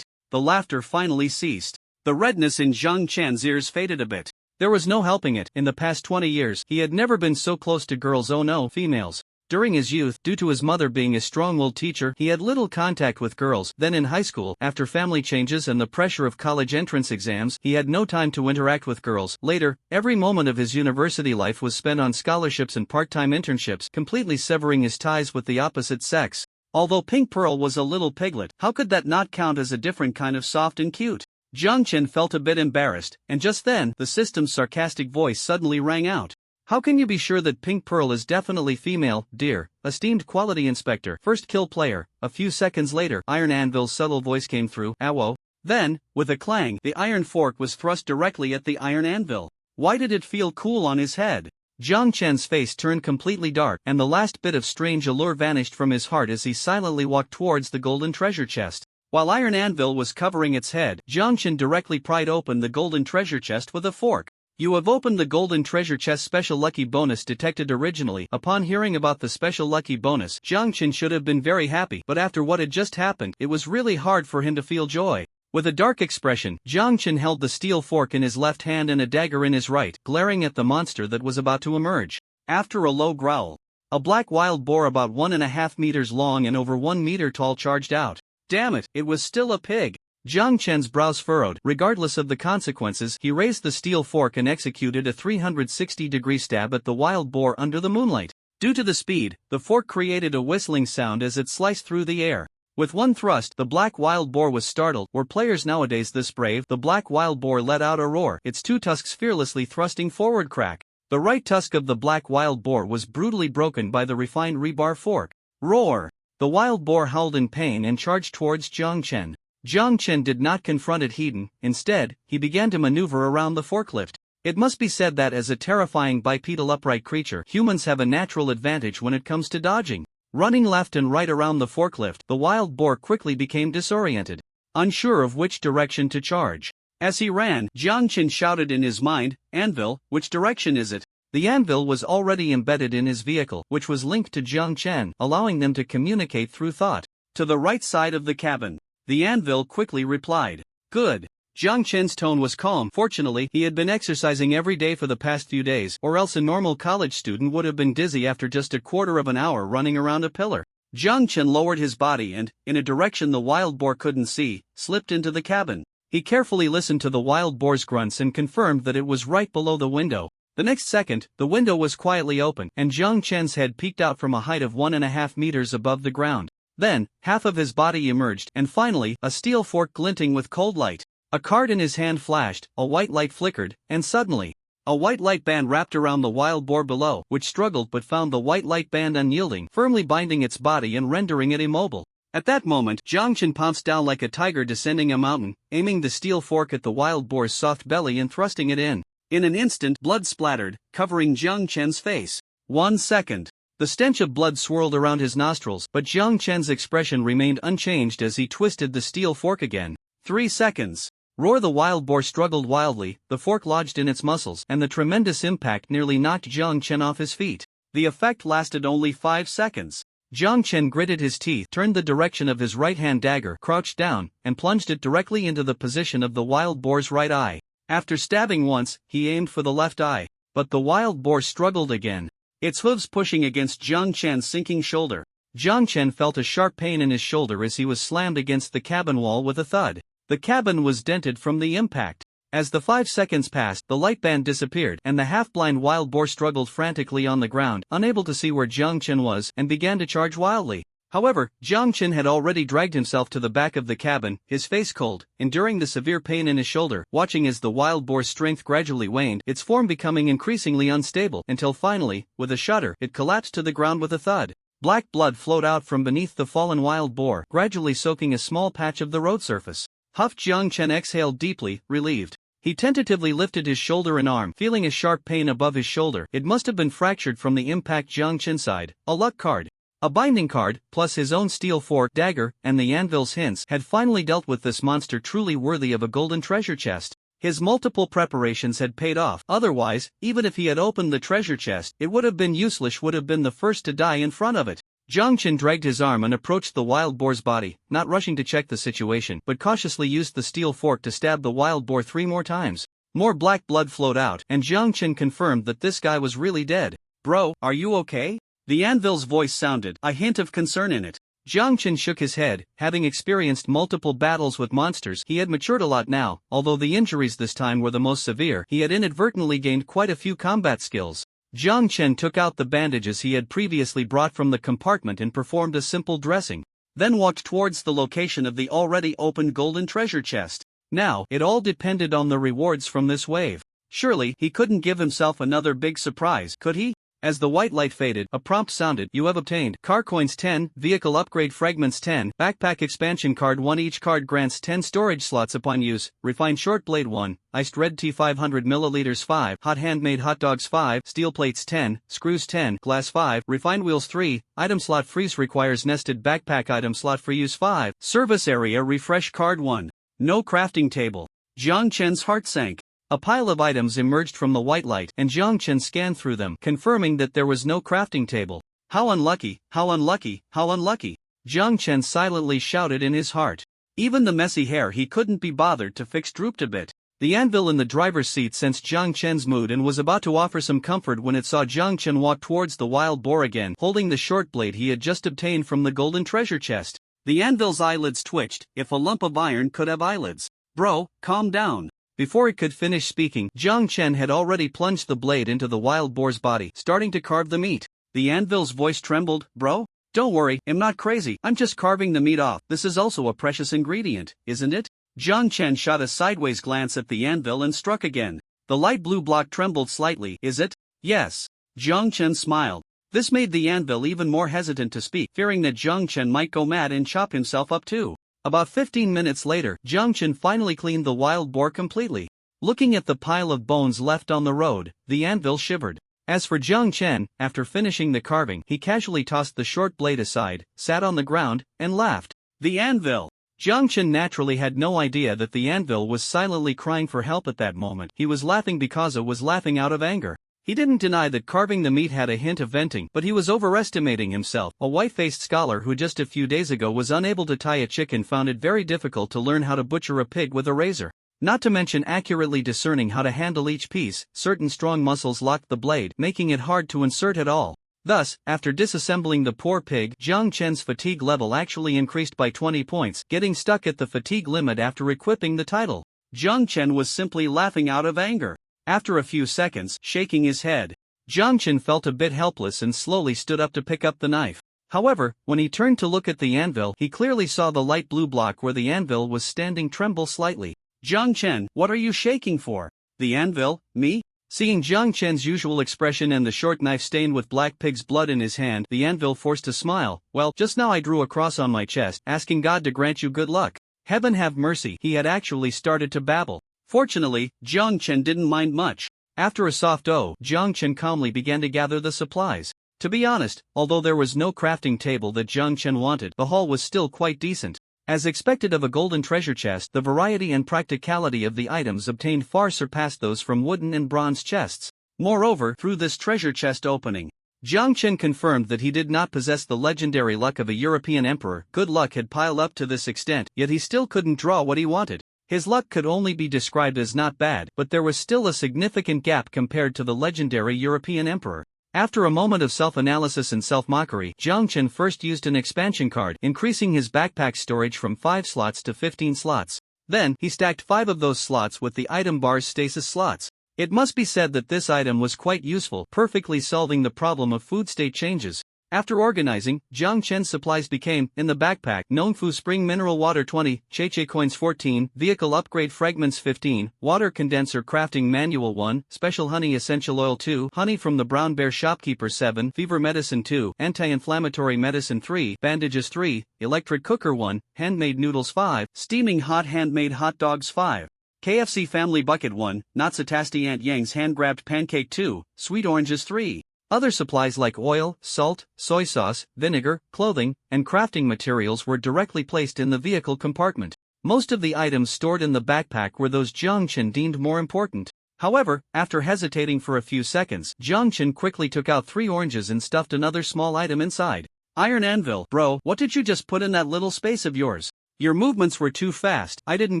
The laughter finally ceased. The redness in Jiang Chen's ears faded a bit. There was no helping it. In the past 20 years, he had never been so close to girls, oh no, females. During his youth, due to his mother being a strong-willed teacher, he had little contact with girls. Then in high school, after family changes and the pressure of college entrance exams, he had no time to interact with girls. Later, every moment of his university life was spent on scholarships and part-time internships, completely severing his ties with the opposite sex. Although Pink Pearl was a little piglet, how could that not count as a different kind of soft and cute? Jiang Chen felt a bit embarrassed, and just then, the system's sarcastic voice suddenly rang out. How can you be sure that Pink Pearl is definitely female, dear, esteemed quality inspector, first kill player? A few seconds later, Iron Anvil's subtle voice came through, Awo. Then, with a clang, the iron fork was thrust directly at the iron anvil. Why did it feel cool on his head? Jiang Chen's face turned completely dark, and the last bit of strange allure vanished from his heart as he silently walked towards the golden treasure chest. While Iron Anvil was covering its head, Jiang Chen directly pried open the golden treasure chest with a fork. You have opened the golden treasure chest. Special lucky bonus detected. Originally, upon hearing about the special lucky bonus, Jiang Chen should have been very happy, but after what had just happened, it was really hard for him to feel joy. With a dark expression, Jiang Chen held the steel fork in his left hand and a dagger in his right, glaring at the monster that was about to emerge. After a low growl, a black wild boar about 1.5 meters long and over 1 meter tall charged out. Damn it, it was still a pig. Jiang Chen's brows furrowed. Regardless of the consequences, he raised the steel fork and executed a 360-degree stab at the wild boar under the moonlight. Due to the speed, the fork created a whistling sound as it sliced through the air. With one thrust, the black wild boar was startled. Were players nowadays this brave? The black wild boar let out a roar, its two tusks fearlessly thrusting forward. Crack. The right tusk of the black wild boar was brutally broken by the refined rebar fork. Roar! The wild boar howled in pain and charged towards Jiang Chen. Jiang Chen did not confront it head-on. Instead, he began to maneuver around the forklift. It must be said that as a terrifying bipedal upright creature, humans have a natural advantage when it comes to dodging. Running left and right around the forklift, the wild boar quickly became disoriented, unsure of which direction to charge. As he ran, Jiang Chen shouted in his mind, "Anvil, which direction is it?" The anvil was already embedded in his vehicle, which was linked to Jiang Chen, allowing them to communicate through thought. To the right side of the cabin. The anvil quickly replied. Good. Jiang Chen's tone was calm. Fortunately, he had been exercising every day for the past few days, or else a normal college student would have been dizzy after just a quarter of an hour running around a pillar. Jiang Chen lowered his body and, in a direction the wild boar couldn't see, slipped into the cabin. He carefully listened to the wild boar's grunts and confirmed that it was right below the window. The next second, the window was quietly open, and Jiang Chen's head peeked out from a height of 1.5 meters above the ground. Then, half of his body emerged, and finally, a steel fork glinting with cold light. A card in his hand flashed, a white light flickered, and suddenly, a white light band wrapped around the wild boar below, which struggled but found the white light band unyielding, firmly binding its body and rendering it immobile. At that moment, Jiang Chen pounced down like a tiger descending a mountain, aiming the steel fork at the wild boar's soft belly and thrusting it in. In an instant, blood splattered, covering Jiang Chen's face. 1 second. The stench of blood swirled around his nostrils, but Jiang Chen's expression remained unchanged as he twisted the steel fork again. 3 seconds. Roar! The wild boar struggled wildly, the fork lodged in its muscles, and the tremendous impact nearly knocked Jiang Chen off his feet. The effect lasted only 5 seconds. Jiang Chen gritted his teeth, turned the direction of his right-hand dagger, crouched down, and plunged it directly into the position of the wild boar's right eye. After stabbing once, he aimed for the left eye, but the wild boar struggled again, its hooves pushing against Jiang Chen's sinking shoulder. Jiang Chen felt a sharp pain in his shoulder as he was slammed against the cabin wall with a thud. The cabin was dented from the impact. As the 5 seconds passed, the light band disappeared, and the half-blind wild boar struggled frantically on the ground, unable to see where Jiang Chen was, and began to charge wildly. However, Jiang Chen had already dragged himself to the back of the cabin, his face cold, enduring the severe pain in his shoulder, watching as the wild boar's strength gradually waned, its form becoming increasingly unstable, until finally, with a shudder, it collapsed to the ground with a thud. Black blood flowed out from beneath the fallen wild boar, gradually soaking a small patch of the road surface. Huffed. Jiang Chen exhaled deeply, relieved. He tentatively lifted his shoulder and arm, feeling a sharp pain above his shoulder. It must have been fractured from the impact. Jiang Chen sighed. A luck card. A binding card, plus his own steel fork, dagger, and the anvil's hints, had finally dealt with this monster truly worthy of a golden treasure chest. His multiple preparations had paid off. Otherwise, even if he had opened the treasure chest, it would have been useless, would have been the first to die in front of it. Jiang Chen dragged his arm and approached the wild boar's body, not rushing to check the situation, but cautiously used the steel fork to stab the wild boar 3 more times. More black blood flowed out, and Jiang Chen confirmed that this guy was really dead. Bro, are you okay? The anvil's voice sounded, a hint of concern in it. Jiang Chen shook his head. Having experienced multiple battles with monsters, he had matured a lot now. Although the injuries this time were the most severe, he had inadvertently gained quite a few combat skills. Jiang Chen took out the bandages he had previously brought from the compartment and performed a simple dressing, then walked towards the location of the already opened golden treasure chest. Now, it all depended on the rewards from this wave. Surely, he couldn't give himself another big surprise, could he? As the white light faded, a prompt sounded. You have obtained car coins 10, vehicle upgrade fragments 10, backpack expansion card 1. Each card grants 10 storage slots upon use. Refined short blade 1, iced red tea 500 milliliters 5, hot handmade hot dogs 5, steel plates 10, screws 10, glass 5, refined wheels 3, item slot freeze requires nested backpack item slot for use 5, service area refresh card 1. No crafting table. Jiang Chen's heart sank. A pile of items emerged from the white light, and Jiang Chen scanned through them, confirming that there was no crafting table. How unlucky, how unlucky, how unlucky. Jiang Chen silently shouted in his heart. Even the messy hair he couldn't be bothered to fix drooped a bit. The anvil in the driver's seat sensed Jiang Chen's mood and was about to offer some comfort when it saw Jiang Chen walk towards the wild boar again, holding the short blade he had just obtained from the golden treasure chest. The anvil's eyelids twitched. If a lump of iron could have eyelids. Bro, calm down. Before it could finish speaking, Jiang Chen had already plunged the blade into the wild boar's body, starting to carve the meat. The anvil's voice trembled. Bro? Don't worry, I'm not crazy, I'm just carving the meat off. This is also a precious ingredient, isn't it? Jiang Chen shot a sideways glance at the anvil and struck again. The light blue block trembled slightly. Is it? Yes. Jiang Chen smiled. This made the anvil even more hesitant to speak, fearing that Jiang Chen might go mad and chop himself up too. About 15 minutes later, Jiang Chen finally cleaned the wild boar completely. Looking at the pile of bones left on the road, the anvil shivered. As for Jiang Chen, after finishing the carving, he casually tossed the short blade aside, sat on the ground, and laughed. The anvil! Jiang Chen naturally had no idea that the anvil was silently crying for help at that moment. He was laughing because it was laughing out of anger. He didn't deny that carving the meat had a hint of venting, but he was overestimating himself. A white-faced scholar who just a few days ago was unable to tie a chicken found it very difficult to learn how to butcher a pig with a razor. Not to mention accurately discerning how to handle each piece, certain strong muscles locked the blade, making it hard to insert at all. Thus, after disassembling the poor pig, Jiang Chen's fatigue level actually increased by 20 points, getting stuck at the fatigue limit after equipping the title. Jiang Chen was simply laughing out of anger. After a few seconds, shaking his head, Jiang Chen felt a bit helpless and slowly stood up to pick up the knife. However, when he turned to look at the anvil, he clearly saw the light blue block where the anvil was standing tremble slightly. Jiang Chen, what are you shaking for? The anvil? Me? Seeing Jiang Chen's usual expression and the short knife stained with black pig's blood in his hand, the anvil forced a smile. Well, just now I drew a cross on my chest, asking God to grant you good luck. Heaven have mercy. He had actually started to babble. Fortunately, Jiang Chen didn't mind much. After a soft "oh," Jiang Chen calmly began to gather the supplies. To be honest, although there was no crafting table that Jiang Chen wanted, the haul was still quite decent. As expected of a golden treasure chest, the variety and practicality of the items obtained far surpassed those from wooden and bronze chests. Moreover, through this treasure chest opening, Jiang Chen confirmed that he did not possess the legendary luck of a European emperor. Good luck had piled up to this extent, yet he still couldn't draw what he wanted. His luck could only be described as not bad, but there was still a significant gap compared to the legendary European emperor. After a moment of self-analysis and self-mockery, Jiang Chen first used an expansion card, increasing his backpack storage from 5 slots to 15 slots. Then, he stacked 5 of those slots with the item bar's stasis slots. It must be said that this item was quite useful, perfectly solving the problem of food state changes. After organizing, Jiang Chen's supplies became, in the backpack, Nongfu Spring Mineral Water 20, Cheche Coins 14, Vehicle Upgrade Fragments 15, Water Condenser Crafting Manual 1, Special Honey Essential Oil 2, Honey from the Brown Bear Shopkeeper 7, Fever Medicine 2, Anti-Inflammatory Medicine 3, Bandages 3, Electric Cooker 1, Handmade Noodles 5, Steaming Hot Handmade Hot Dogs 5. KFC Family Bucket 1, Natsatasti Aunt Yang's Hand-Grabbed Pancake 2, Sweet Oranges 3. Other supplies like oil, salt, soy sauce, vinegar, clothing, and crafting materials were directly placed in the vehicle compartment. Most of the items stored in the backpack were those Jiang Chen deemed more important. However, after hesitating for a few seconds, Jiang Chen quickly took out 3 oranges and stuffed another small item inside. Iron anvil. Bro, what did you just put in that little space of yours? Your movements were too fast, I didn't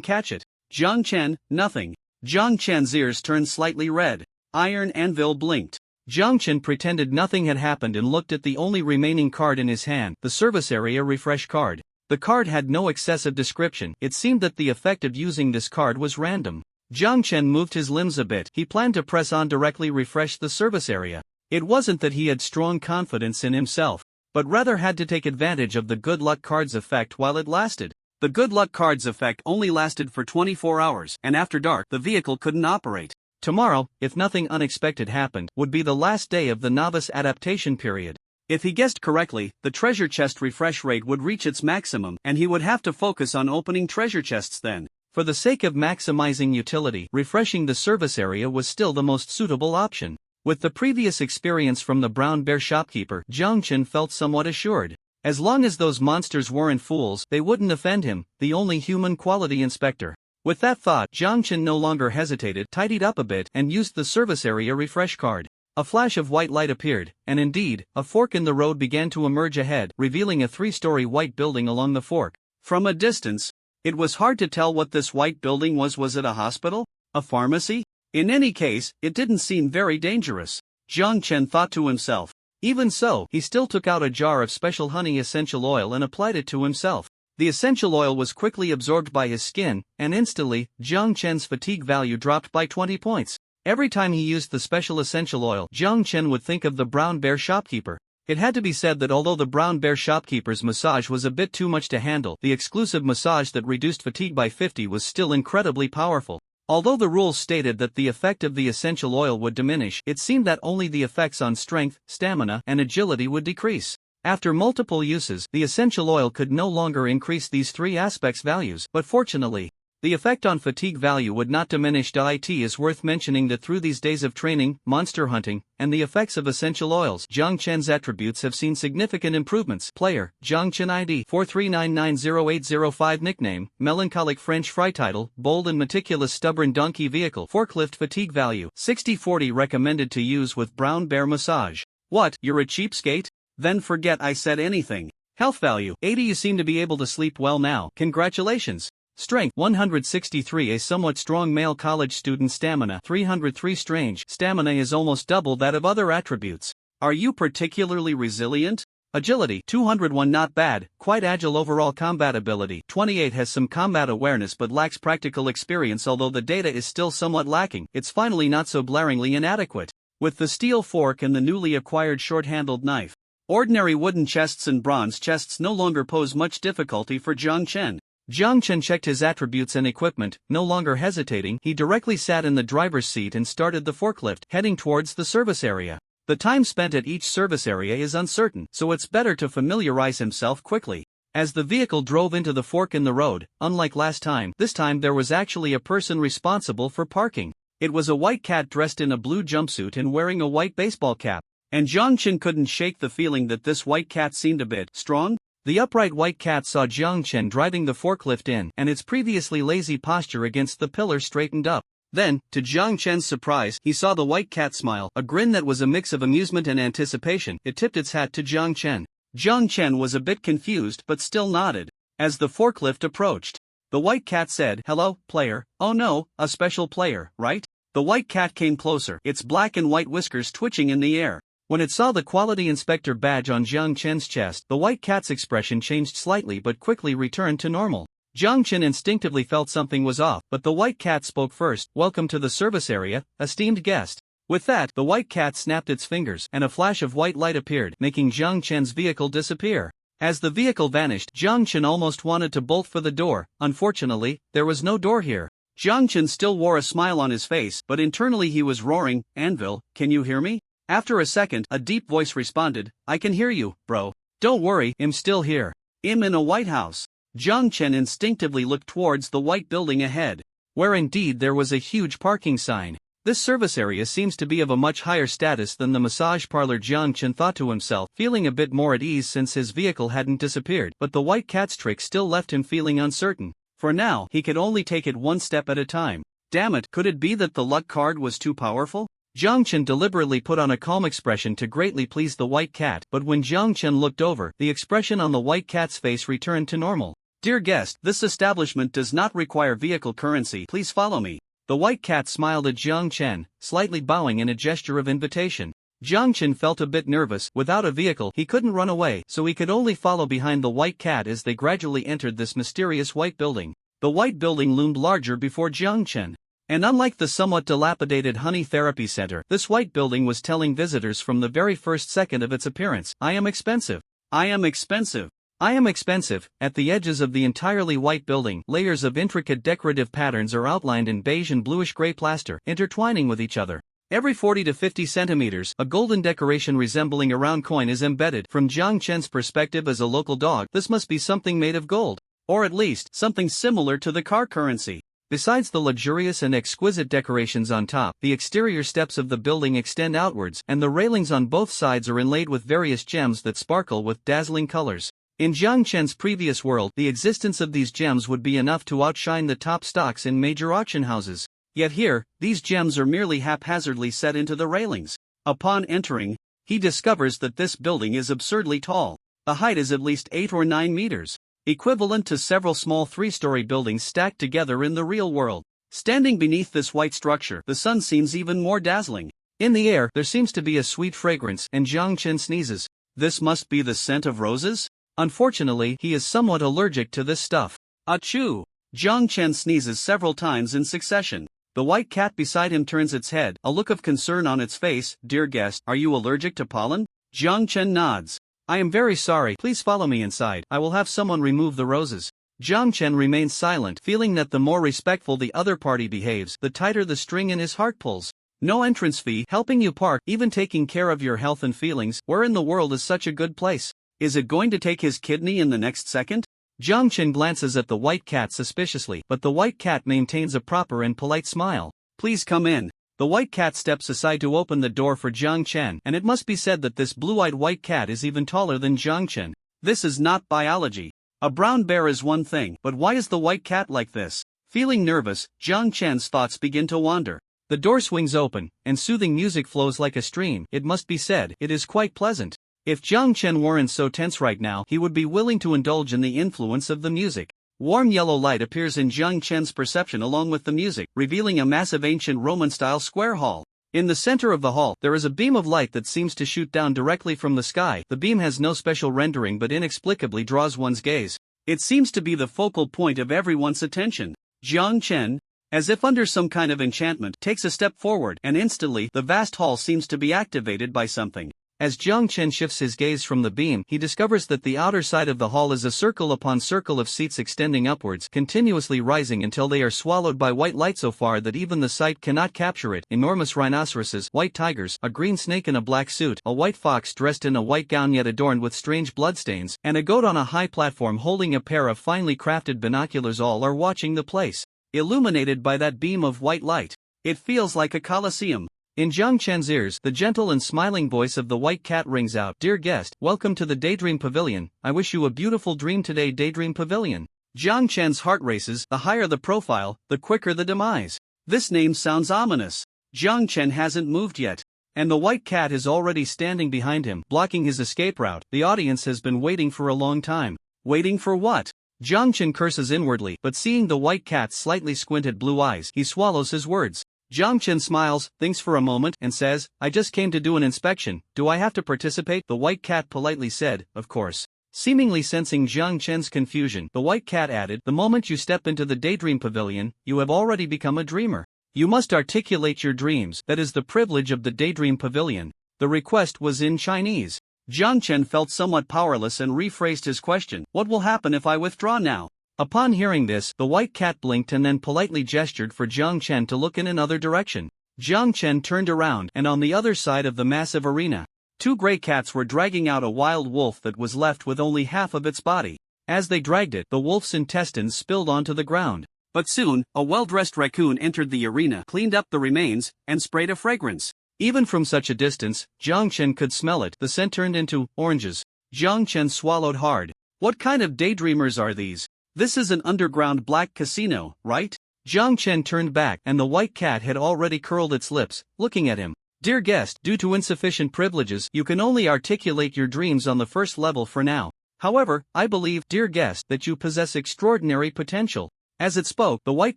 catch it. Jiang Chen, nothing. Jiang Chen's ears turned slightly red. Iron anvil blinked. Jiang Chen pretended nothing had happened and looked at the only remaining card in his hand, the service area refresh card. The card had no excessive description. It seemed that the effect of using this card was random. Jiang Chen moved his limbs a bit. He planned to press on directly refresh the service area. It wasn't that he had strong confidence in himself, but rather had to take advantage of the good luck card's effect while it lasted. The good luck card's effect only lasted for 24 hours, and after dark the vehicle couldn't operate. Tomorrow, if nothing unexpected happened, would be the last day of the novice adaptation period. If he guessed correctly, the treasure chest refresh rate would reach its maximum, and he would have to focus on opening treasure chests then. For the sake of maximizing utility, refreshing the service area was still the most suitable option. With the previous experience from the brown bear shopkeeper, Jiang Chen felt somewhat assured. As long as those monsters weren't fools, they wouldn't offend him, the only human quality inspector. With that thought, Jiang Chen no longer hesitated, tidied up a bit, and used the service area refresh card. A flash of white light appeared, and indeed, a fork in the road began to emerge ahead, revealing a 3-story white building along the fork. From a distance, it was hard to tell what this white building was. Was it a hospital? A pharmacy? In any case, it didn't seem very dangerous. Jiang Chen thought to himself. Even so, he still took out a jar of special honey essential oil and applied it to himself. The essential oil was quickly absorbed by his skin, and instantly, Jiang Chen's fatigue value dropped by 20 points. Every time he used the special essential oil, Jiang Chen would think of the brown bear shopkeeper. It had to be said that although the brown bear shopkeeper's massage was a bit too much to handle, the exclusive massage that reduced fatigue by 50 was still incredibly powerful. Although the rules stated that the effect of the essential oil would diminish, it seemed that only the effects on strength, stamina, and agility would decrease. After multiple uses, the essential oil could no longer increase these 3 aspects values, but fortunately, the effect on fatigue value would not diminish. It is worth mentioning that through these days of training, monster hunting, and the effects of essential oils, Jiang Chen's attributes have seen significant improvements. Player, Jiang Chen ID 43990805. Nickname, Melancholic French Fry. Title, Bold and Meticulous Stubborn Donkey. Vehicle, Forklift. Fatigue value, 60-40. Recommended to use with brown bear massage. What, you're a cheapskate? Then forget I said anything. Health value, 80. You seem to be able to sleep well now. Congratulations. Strength, 163. A somewhat strong male college student. Stamina, 303. Strange. Stamina is almost double that of other attributes. Are you particularly resilient? Agility, 201. Not bad, quite agile. Overall combat ability, 28. Has some combat awareness but lacks practical experience. Although the data is still somewhat lacking, it's finally not so blaringly inadequate. With the steel fork and the newly acquired short-handled knife, ordinary wooden chests and bronze chests no longer pose much difficulty for Jiang Chen. Jiang Chen checked his attributes and equipment. No longer hesitating, he directly sat in the driver's seat and started the forklift, heading towards the service area. The time spent at each service area is uncertain, so it's better to familiarize himself quickly. As the vehicle drove into the fork in the road, unlike last time, this time there was actually a person responsible for parking. It was a white cat dressed in a blue jumpsuit and wearing a white baseball cap. And Jiang Chen couldn't shake the feeling that this white cat seemed a bit strong. The upright white cat saw Jiang Chen driving the forklift in, and its previously lazy posture against the pillar straightened up. Then, to Jiang Chen's surprise, he saw the white cat smile, a grin that was a mix of amusement and anticipation. It tipped its hat to Jiang Chen. Jiang Chen was a bit confused but still nodded. As the forklift approached, the white cat said, "Hello, player." "Oh no, a special player, right?" The white cat came closer, its black and white whiskers twitching in the air. When it saw the quality inspector badge on Jiang Chen's chest, the white cat's expression changed slightly but quickly returned to normal. Jiang Chen instinctively felt something was off, but the white cat spoke first. "Welcome to the service area, esteemed guest." With that, the white cat snapped its fingers, and a flash of white light appeared, making Jiang Chen's vehicle disappear. As the vehicle vanished, Jiang Chen almost wanted to bolt for the door. Unfortunately, there was no door here. Jiang Chen still wore a smile on his face, but internally he was roaring, "Anvil, can you hear me?" After a second, a deep voice responded, "I can hear you, bro. Don't worry, I'm still here. I'm in a White House." Jiang Chen instinctively looked towards the white building ahead. where indeed there was a huge parking sign. This service area seems to be of a much higher status than the massage parlor. Jiang Chen thought to himself, feeling a bit more at ease since his vehicle hadn't disappeared, but the white cat's trick still left him feeling uncertain. For now, he could only take it one step at a time. Damn it, could it be that the luck card was too powerful? Jiang Chen deliberately put on a calm expression to greatly please the white cat, but when Jiang Chen looked over, the expression on the white cat's face returned to normal. Dear guest, this establishment does not require vehicle currency. Please follow me. The white cat smiled at Jiang Chen, slightly bowing in a gesture of invitation. Jiang Chen felt a bit nervous. Without a vehicle, he couldn't run away, so he could only follow behind the white cat as they gradually entered this mysterious white building. The white building loomed larger before Jiang Chen. And unlike the somewhat dilapidated Honey Therapy Center, this white building was telling visitors from the very first second of its appearance, I am expensive. I am expensive. I am expensive. At the edges of the entirely white building, layers of intricate decorative patterns are outlined in beige and bluish-gray plaster, intertwining with each other. Every 40 to 50 centimeters, a golden decoration resembling a round coin is embedded. From Jiang Chen's perspective as a local dog, this must be something made of gold. Or at least, something similar to the car currency. Besides the luxurious and exquisite decorations on top, the exterior steps of the building extend outwards, and the railings on both sides are inlaid with various gems that sparkle with dazzling colors. In Jiang Chen's previous world, the existence of these gems would be enough to outshine the top stocks in major auction houses. Yet here, these gems are merely haphazardly set into the railings. Upon entering, he discovers that this building is absurdly tall. The height is at least 8 or 9 meters, equivalent to several small 3-story buildings stacked together in the real world. Standing beneath this white structure, the sun seems even more dazzling. In the air, there seems to be a sweet fragrance, and Jiang Chen sneezes. This must be the scent of roses? Unfortunately, he is somewhat allergic to this stuff. Achoo! Jiang Chen sneezes several times in succession. The white cat beside him turns its head, a look of concern on its face. Dear guest, are you allergic to pollen? Jiang Chen nods. I am very sorry. Please follow me inside. I will have someone remove the roses. Jiang Chen remains silent, feeling that the more respectful the other party behaves, the tighter the string in his heart pulls. No entrance fee, helping you park, even taking care of your health and feelings. Where in the world is such a good place? Is it going to take his kidney in the next second? Jiang Chen glances at the white cat suspiciously, but the white cat maintains a proper and polite smile. Please come in. The white cat steps aside to open the door for Jiang Chen, and it must be said that this blue-eyed white cat is even taller than Jiang Chen. This is not biology. A brown bear is one thing, but why is the white cat like this? Feeling nervous, Jiang Chen's thoughts begin to wander. The door swings open, and soothing music flows like a stream. It must be said, it is quite pleasant. If Jiang Chen weren't so tense right now, he would be willing to indulge in the influence of the music. Warm yellow light appears in Jiang Chen's perception along with the music, revealing a massive ancient Roman-style square hall. In the center of the hall, there is a beam of light that seems to shoot down directly from the sky. The beam has no special rendering but inexplicably draws one's gaze. It seems to be the focal point of everyone's attention. Jiang Chen, as if under some kind of enchantment, takes a step forward, and instantly, the vast hall seems to be activated by something. As Jiang Chen shifts his gaze from the beam, he discovers that the outer side of the hall is a circle upon circle of seats extending upwards, continuously rising until they are swallowed by white light so far that even the sight cannot capture it. Enormous rhinoceroses, white tigers, a green snake in a black suit, a white fox dressed in a white gown yet adorned with strange bloodstains, and a goat on a high platform holding a pair of finely crafted binoculars all are watching the place. Illuminated by that beam of white light, it feels like a coliseum. In Jiang Chen's ears, the gentle and smiling voice of the white cat rings out. Dear guest, welcome to the Daydream Pavilion. I wish you a beautiful dream today. Daydream Pavilion. Jiang Chen's heart races. The higher the profile, the quicker the demise. This name sounds ominous. Jiang Chen hasn't moved yet, and the white cat is already standing behind him, blocking his escape route. The audience has been waiting for a long time. Waiting for what? Jiang Chen curses inwardly, but seeing the white cat's slightly squinted blue eyes, he swallows his words. Jiang Chen smiles, thinks for a moment, and says, I just came to do an inspection. Do I have to participate? The white cat politely said, of course. Seemingly sensing Jiang Chen's confusion, the white cat added, the moment you step into the Daydream Pavilion, you have already become a dreamer. You must articulate your dreams. That is the privilege of the Daydream Pavilion. The request was in Chinese. Jiang Chen felt somewhat powerless and rephrased his question. What will happen if I withdraw now? Upon hearing this, the white cat blinked and then politely gestured for Jiang Chen to look in another direction. Jiang Chen turned around, and on the other side of the massive arena, 2 gray cats were dragging out a wild wolf that was left with only half of its body. As they dragged it, the wolf's intestines spilled onto the ground. But soon, a well-dressed raccoon entered the arena, cleaned up the remains, and sprayed a fragrance. Even from such a distance, Jiang Chen could smell it. The scent turned into oranges. Jiang Chen swallowed hard. What kind of daydreamers are these? This is an underground black casino, right? Jiang Chen turned back, and the white cat had already curled its lips, looking at him. Dear guest, due to insufficient privileges, you can only articulate your dreams on the first level for now. However, I believe, dear guest, that you possess extraordinary potential. As it spoke, the white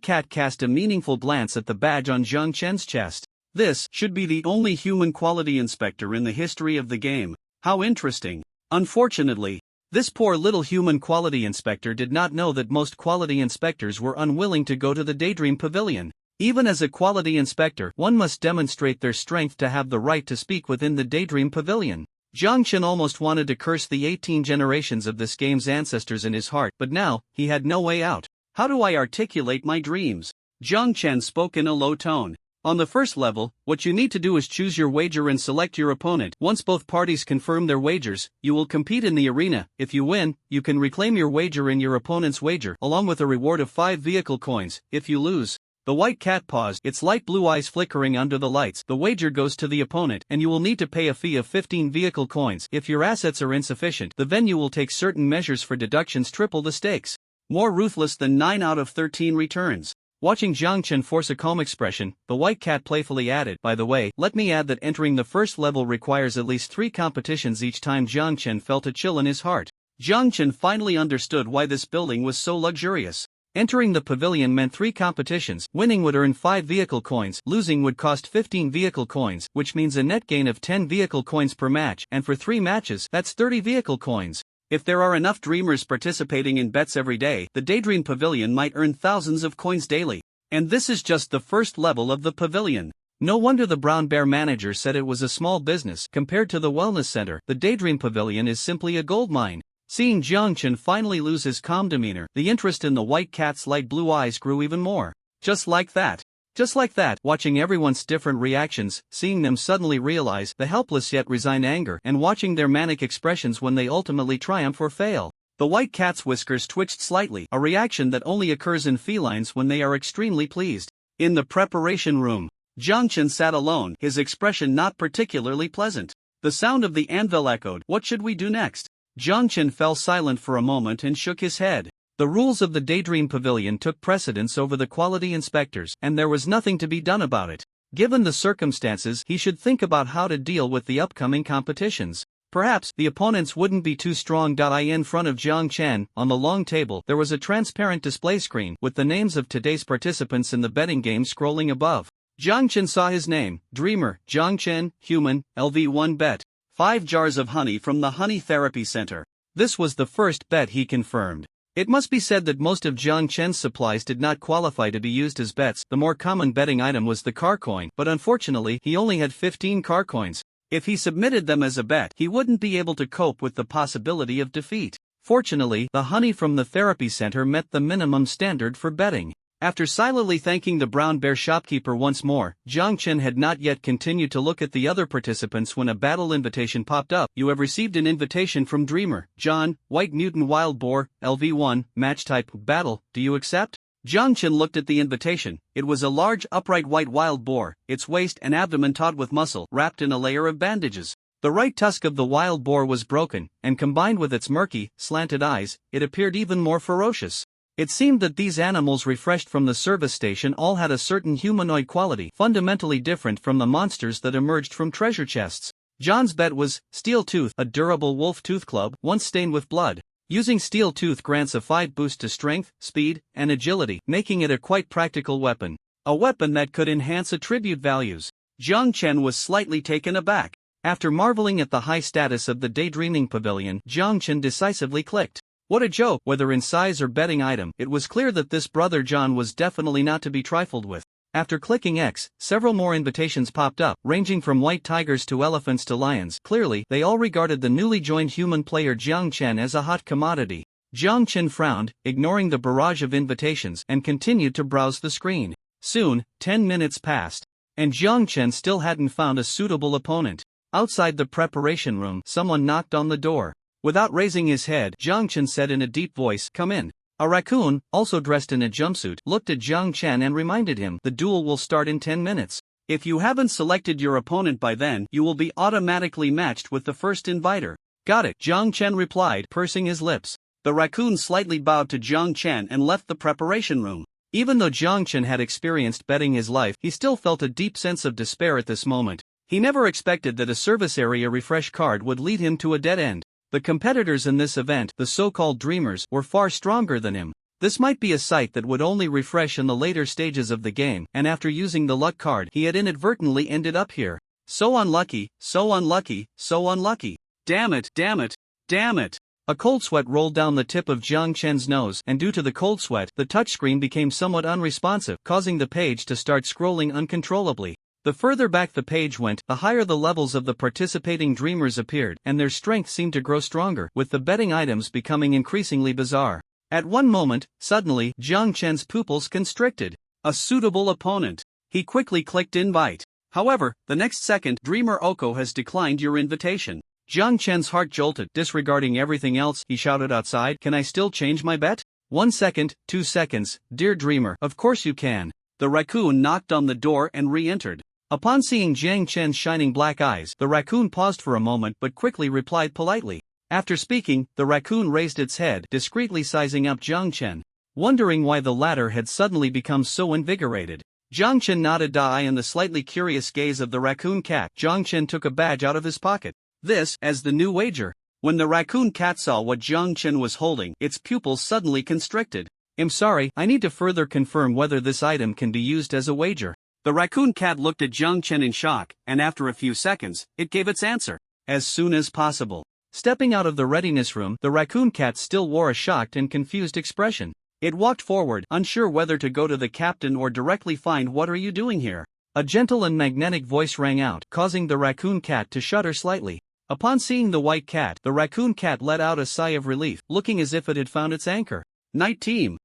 cat cast a meaningful glance at the badge on Jiang Chen's chest. This should be the only human quality inspector in the history of the game. How interesting. Unfortunately, this poor little human quality inspector did not know that most quality inspectors were unwilling to go to the Daydream Pavilion. Even as a quality inspector, one must demonstrate their strength to have the right to speak within the Daydream Pavilion. Jiang Chen almost wanted to curse the 18 generations of this game's ancestors in his heart, but now, he had no way out. How do I articulate my dreams? Jiang Chen spoke in a low tone. On the first level, what you need to do is choose your wager and select your opponent. Once both parties confirm their wagers, you will compete in the arena. If you win, you can reclaim your wager and your opponent's wager, along with a reward of 5 vehicle coins. If you lose, the white cat paused, its light blue eyes flickering under the lights. The wager goes to the opponent, and you will need to pay a fee of 15 vehicle coins. If your assets are insufficient, the venue will take certain measures for deductions, triple the stakes. More ruthless than 9 out of 13 returns. Watching Jiang Chen force a calm expression, the white cat playfully added, by the way, let me add that entering the first level requires at least 3 competitions each time. Jiang Chen felt a chill in his heart. Jiang Chen finally understood why this building was so luxurious. Entering the pavilion meant 3 competitions. Winning would earn 5 vehicle coins, losing would cost 15 vehicle coins, which means a net gain of 10 vehicle coins per match, and for 3 matches, that's 30 vehicle coins. If there are enough dreamers participating in bets every day, the Daydream Pavilion might earn thousands of coins daily. And this is just the first level of the pavilion. No wonder the Brown Bear manager said it was a small business. Compared to the Wellness Center, the Daydream Pavilion is simply a gold mine. Seeing Jiang Chen finally lose his calm demeanor, the interest in the white cat's light blue eyes grew even more. Just like that. Just like that, watching everyone's different reactions, seeing them suddenly realize the helpless yet resigned anger, and watching their manic expressions when they ultimately triumph or fail. The white cat's whiskers twitched slightly, a reaction that only occurs in felines when they are extremely pleased. In the preparation room, Jiang Chen sat alone, his expression not particularly pleasant. The sound of the anvil echoed. What should we do next? Jiang Chen fell silent for a moment and shook his head. The rules of the Daydream Pavilion took precedence over the quality inspectors, and there was nothing to be done about it. Given the circumstances, he should think about how to deal with the upcoming competitions. Perhaps the opponents wouldn't be too strong. In front of Jiang Chen, on the long table, there was a transparent display screen with the names of today's participants in the betting game scrolling above. Jiang Chen saw his name: Dreamer, Jiang Chen, Human, LV1 bet. 5 jars of honey from the Honey Therapy Center. This was the first bet he confirmed. It must be said that most of Jiang Chen's supplies did not qualify to be used as bets. The more common betting item was the car coin, but unfortunately he only had 15 car coins. If he submitted them as a bet, he wouldn't be able to cope with the possibility of defeat. Fortunately, the honey from the therapy center met the minimum standard for betting. After silently thanking the Brown Bear shopkeeper once more, Jiang Chen had not yet continued to look at the other participants when a battle invitation popped up. You have received an invitation from Dreamer, John, White Mutant Wild Boar, LV1, match type, battle, do you accept? Jiang Chen looked at the invitation. It was a large upright white wild boar, its waist and abdomen taut with muscle, wrapped in a layer of bandages. The right tusk of the wild boar was broken, and combined with its murky, slanted eyes, it appeared even more ferocious. It seemed that these animals refreshed from the service station all had a certain humanoid quality, fundamentally different from the monsters that emerged from treasure chests. John's bet was Steel Tooth, a durable wolf tooth club, once stained with blood. Using Steel Tooth grants a 5 boost to strength, speed, and agility, making it a quite practical weapon. A weapon that could enhance attribute values. Jiang Chen was slightly taken aback. After marveling at the high status of the Daydreaming Pavilion, Jiang Chen decisively clicked. What a joke! Whether in size or betting item, it was clear that this brother John was definitely not to be trifled with. After clicking X, several more invitations popped up, ranging from white tigers to elephants to lions. Clearly, they all regarded the newly joined human player Jiang Chen as a hot commodity. Jiang Chen frowned, ignoring the barrage of invitations, and continued to browse the screen. Soon, 10 minutes passed, and Jiang Chen still hadn't found a suitable opponent. Outside the preparation room, someone knocked on the door. Without raising his head, Jiang Chen said in a deep voice, "Come in." A raccoon, also dressed in a jumpsuit, looked at Jiang Chen and reminded him, the duel will start in 10 minutes. If you haven't selected your opponent by then, you will be automatically matched with the first inviter. Got it, Jiang Chen replied, pursing his lips. The raccoon slightly bowed to Jiang Chen and left the preparation room. Even though Jiang Chen had experienced betting his life, he still felt a deep sense of despair at this moment. He never expected that a service area refresh card would lead him to a dead end. The competitors in this event, the so-called dreamers, were far stronger than him. This might be a site that would only refresh in the later stages of the game, and after using the luck card, he had inadvertently ended up here. So unlucky, so unlucky, so unlucky. Damn it, damn it, damn it. A cold sweat rolled down the tip of Jiang Chen's nose, and due to the cold sweat, the touchscreen became somewhat unresponsive, causing the page to start scrolling uncontrollably. The further back the page went, the higher the levels of the participating dreamers appeared, and their strength seemed to grow stronger, with the betting items becoming increasingly bizarre. At one moment, suddenly, Jiang Chen's pupils constricted. A suitable opponent. He quickly clicked invite. However, the next second, Dreamer Oko has declined your invitation. Jiang Chen's heart jolted. Disregarding everything else, he shouted outside, can I still change my bet? 1 second, 2 seconds, dear dreamer, of course you can. The raccoon knocked on the door and re-entered. Upon seeing Jiang Chen's shining black eyes, the raccoon paused for a moment but quickly replied politely. After speaking, the raccoon raised its head, discreetly sizing up Jiang Chen. Wondering why the latter had suddenly become so invigorated. Jiang Chen nodded the eye in the slightly curious gaze of the raccoon cat. Jiang Chen took a badge out of his pocket. This, as the new wager. When the raccoon cat saw what Jiang Chen was holding, its pupils suddenly constricted. I'm sorry, I need to further confirm whether this item can be used as a wager. The raccoon cat looked at Jiang Chen in shock, and after a few seconds, it gave its answer. As soon as possible. Stepping out of the readiness room, the raccoon cat still wore a shocked and confused expression. It walked forward, unsure whether to go to the captain or directly find what are you doing here. A gentle and magnetic voice rang out, causing the raccoon cat to shudder slightly. Upon seeing the white cat, the raccoon cat let out a sigh of relief, looking as if it had found its anchor. Night team.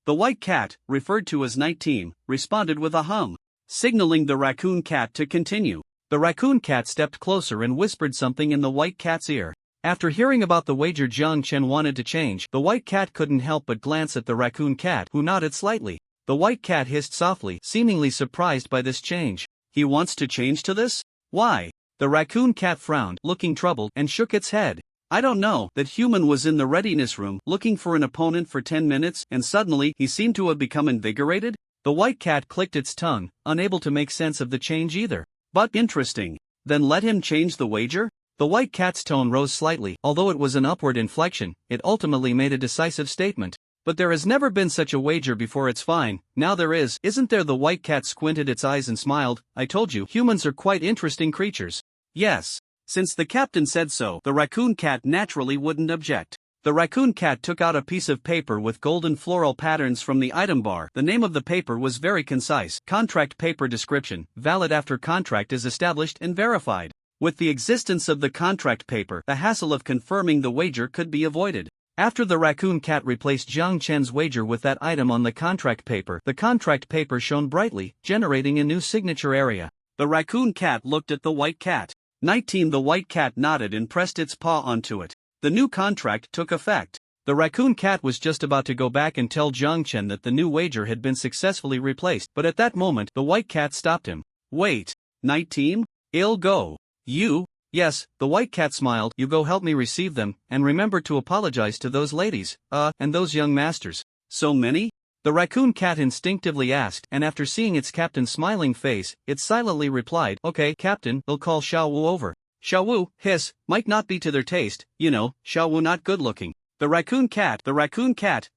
The white cat, referred to as night team, responded with a hum, signaling the raccoon cat to continue. The raccoon cat stepped closer and whispered something in the white cat's ear. After hearing about the wager Jiang Chen wanted to change, the white cat couldn't help but glance at the raccoon cat, who nodded slightly. The white cat hissed softly, seemingly surprised by this change. He wants to change to this? Why? The raccoon cat frowned, looking troubled, and shook its head. I don't know. That human was in the readiness room, looking for an opponent for 10 minutes, and suddenly, he seemed to have become invigorated? The white cat clicked its tongue, unable to make sense of the change either. But interesting. Then let him change the wager? The white cat's tone rose slightly. Although it was an upward inflection, it ultimately made a decisive statement. But there has never been such a wager before. It's fine, now there is, isn't there? The white cat squinted its eyes and smiled. I told you, humans are quite interesting creatures. Yes. Since the captain said so, the raccoon cat naturally wouldn't object. The raccoon cat took out a piece of paper with golden floral patterns from the item bar. The name of the paper was very concise. Contract paper description, valid after contract is established and verified. With the existence of the contract paper, the hassle of confirming the wager could be avoided. After the raccoon cat replaced Jiang Chen's wager with that item on the contract paper shone brightly, generating a new signature area. The raccoon cat looked at the white cat. Night team. The white cat nodded and pressed its paw onto it. The new contract took effect. The raccoon cat was just about to go back and tell Jiang Chen that the new wager had been successfully replaced, but at that moment, the white cat stopped him. Wait. Night team? I'll go. You? Yes, the white cat smiled. You go help me receive them, and remember to apologize to those ladies, and those young masters. So many? The raccoon cat instinctively asked, and after seeing its captain's smiling face, it silently replied, Okay, Captain, I'll call Xiao Wu over. Xiao Wu, hiss, might not be to their taste, you know, Xiao Wu not good looking. The raccoon cat,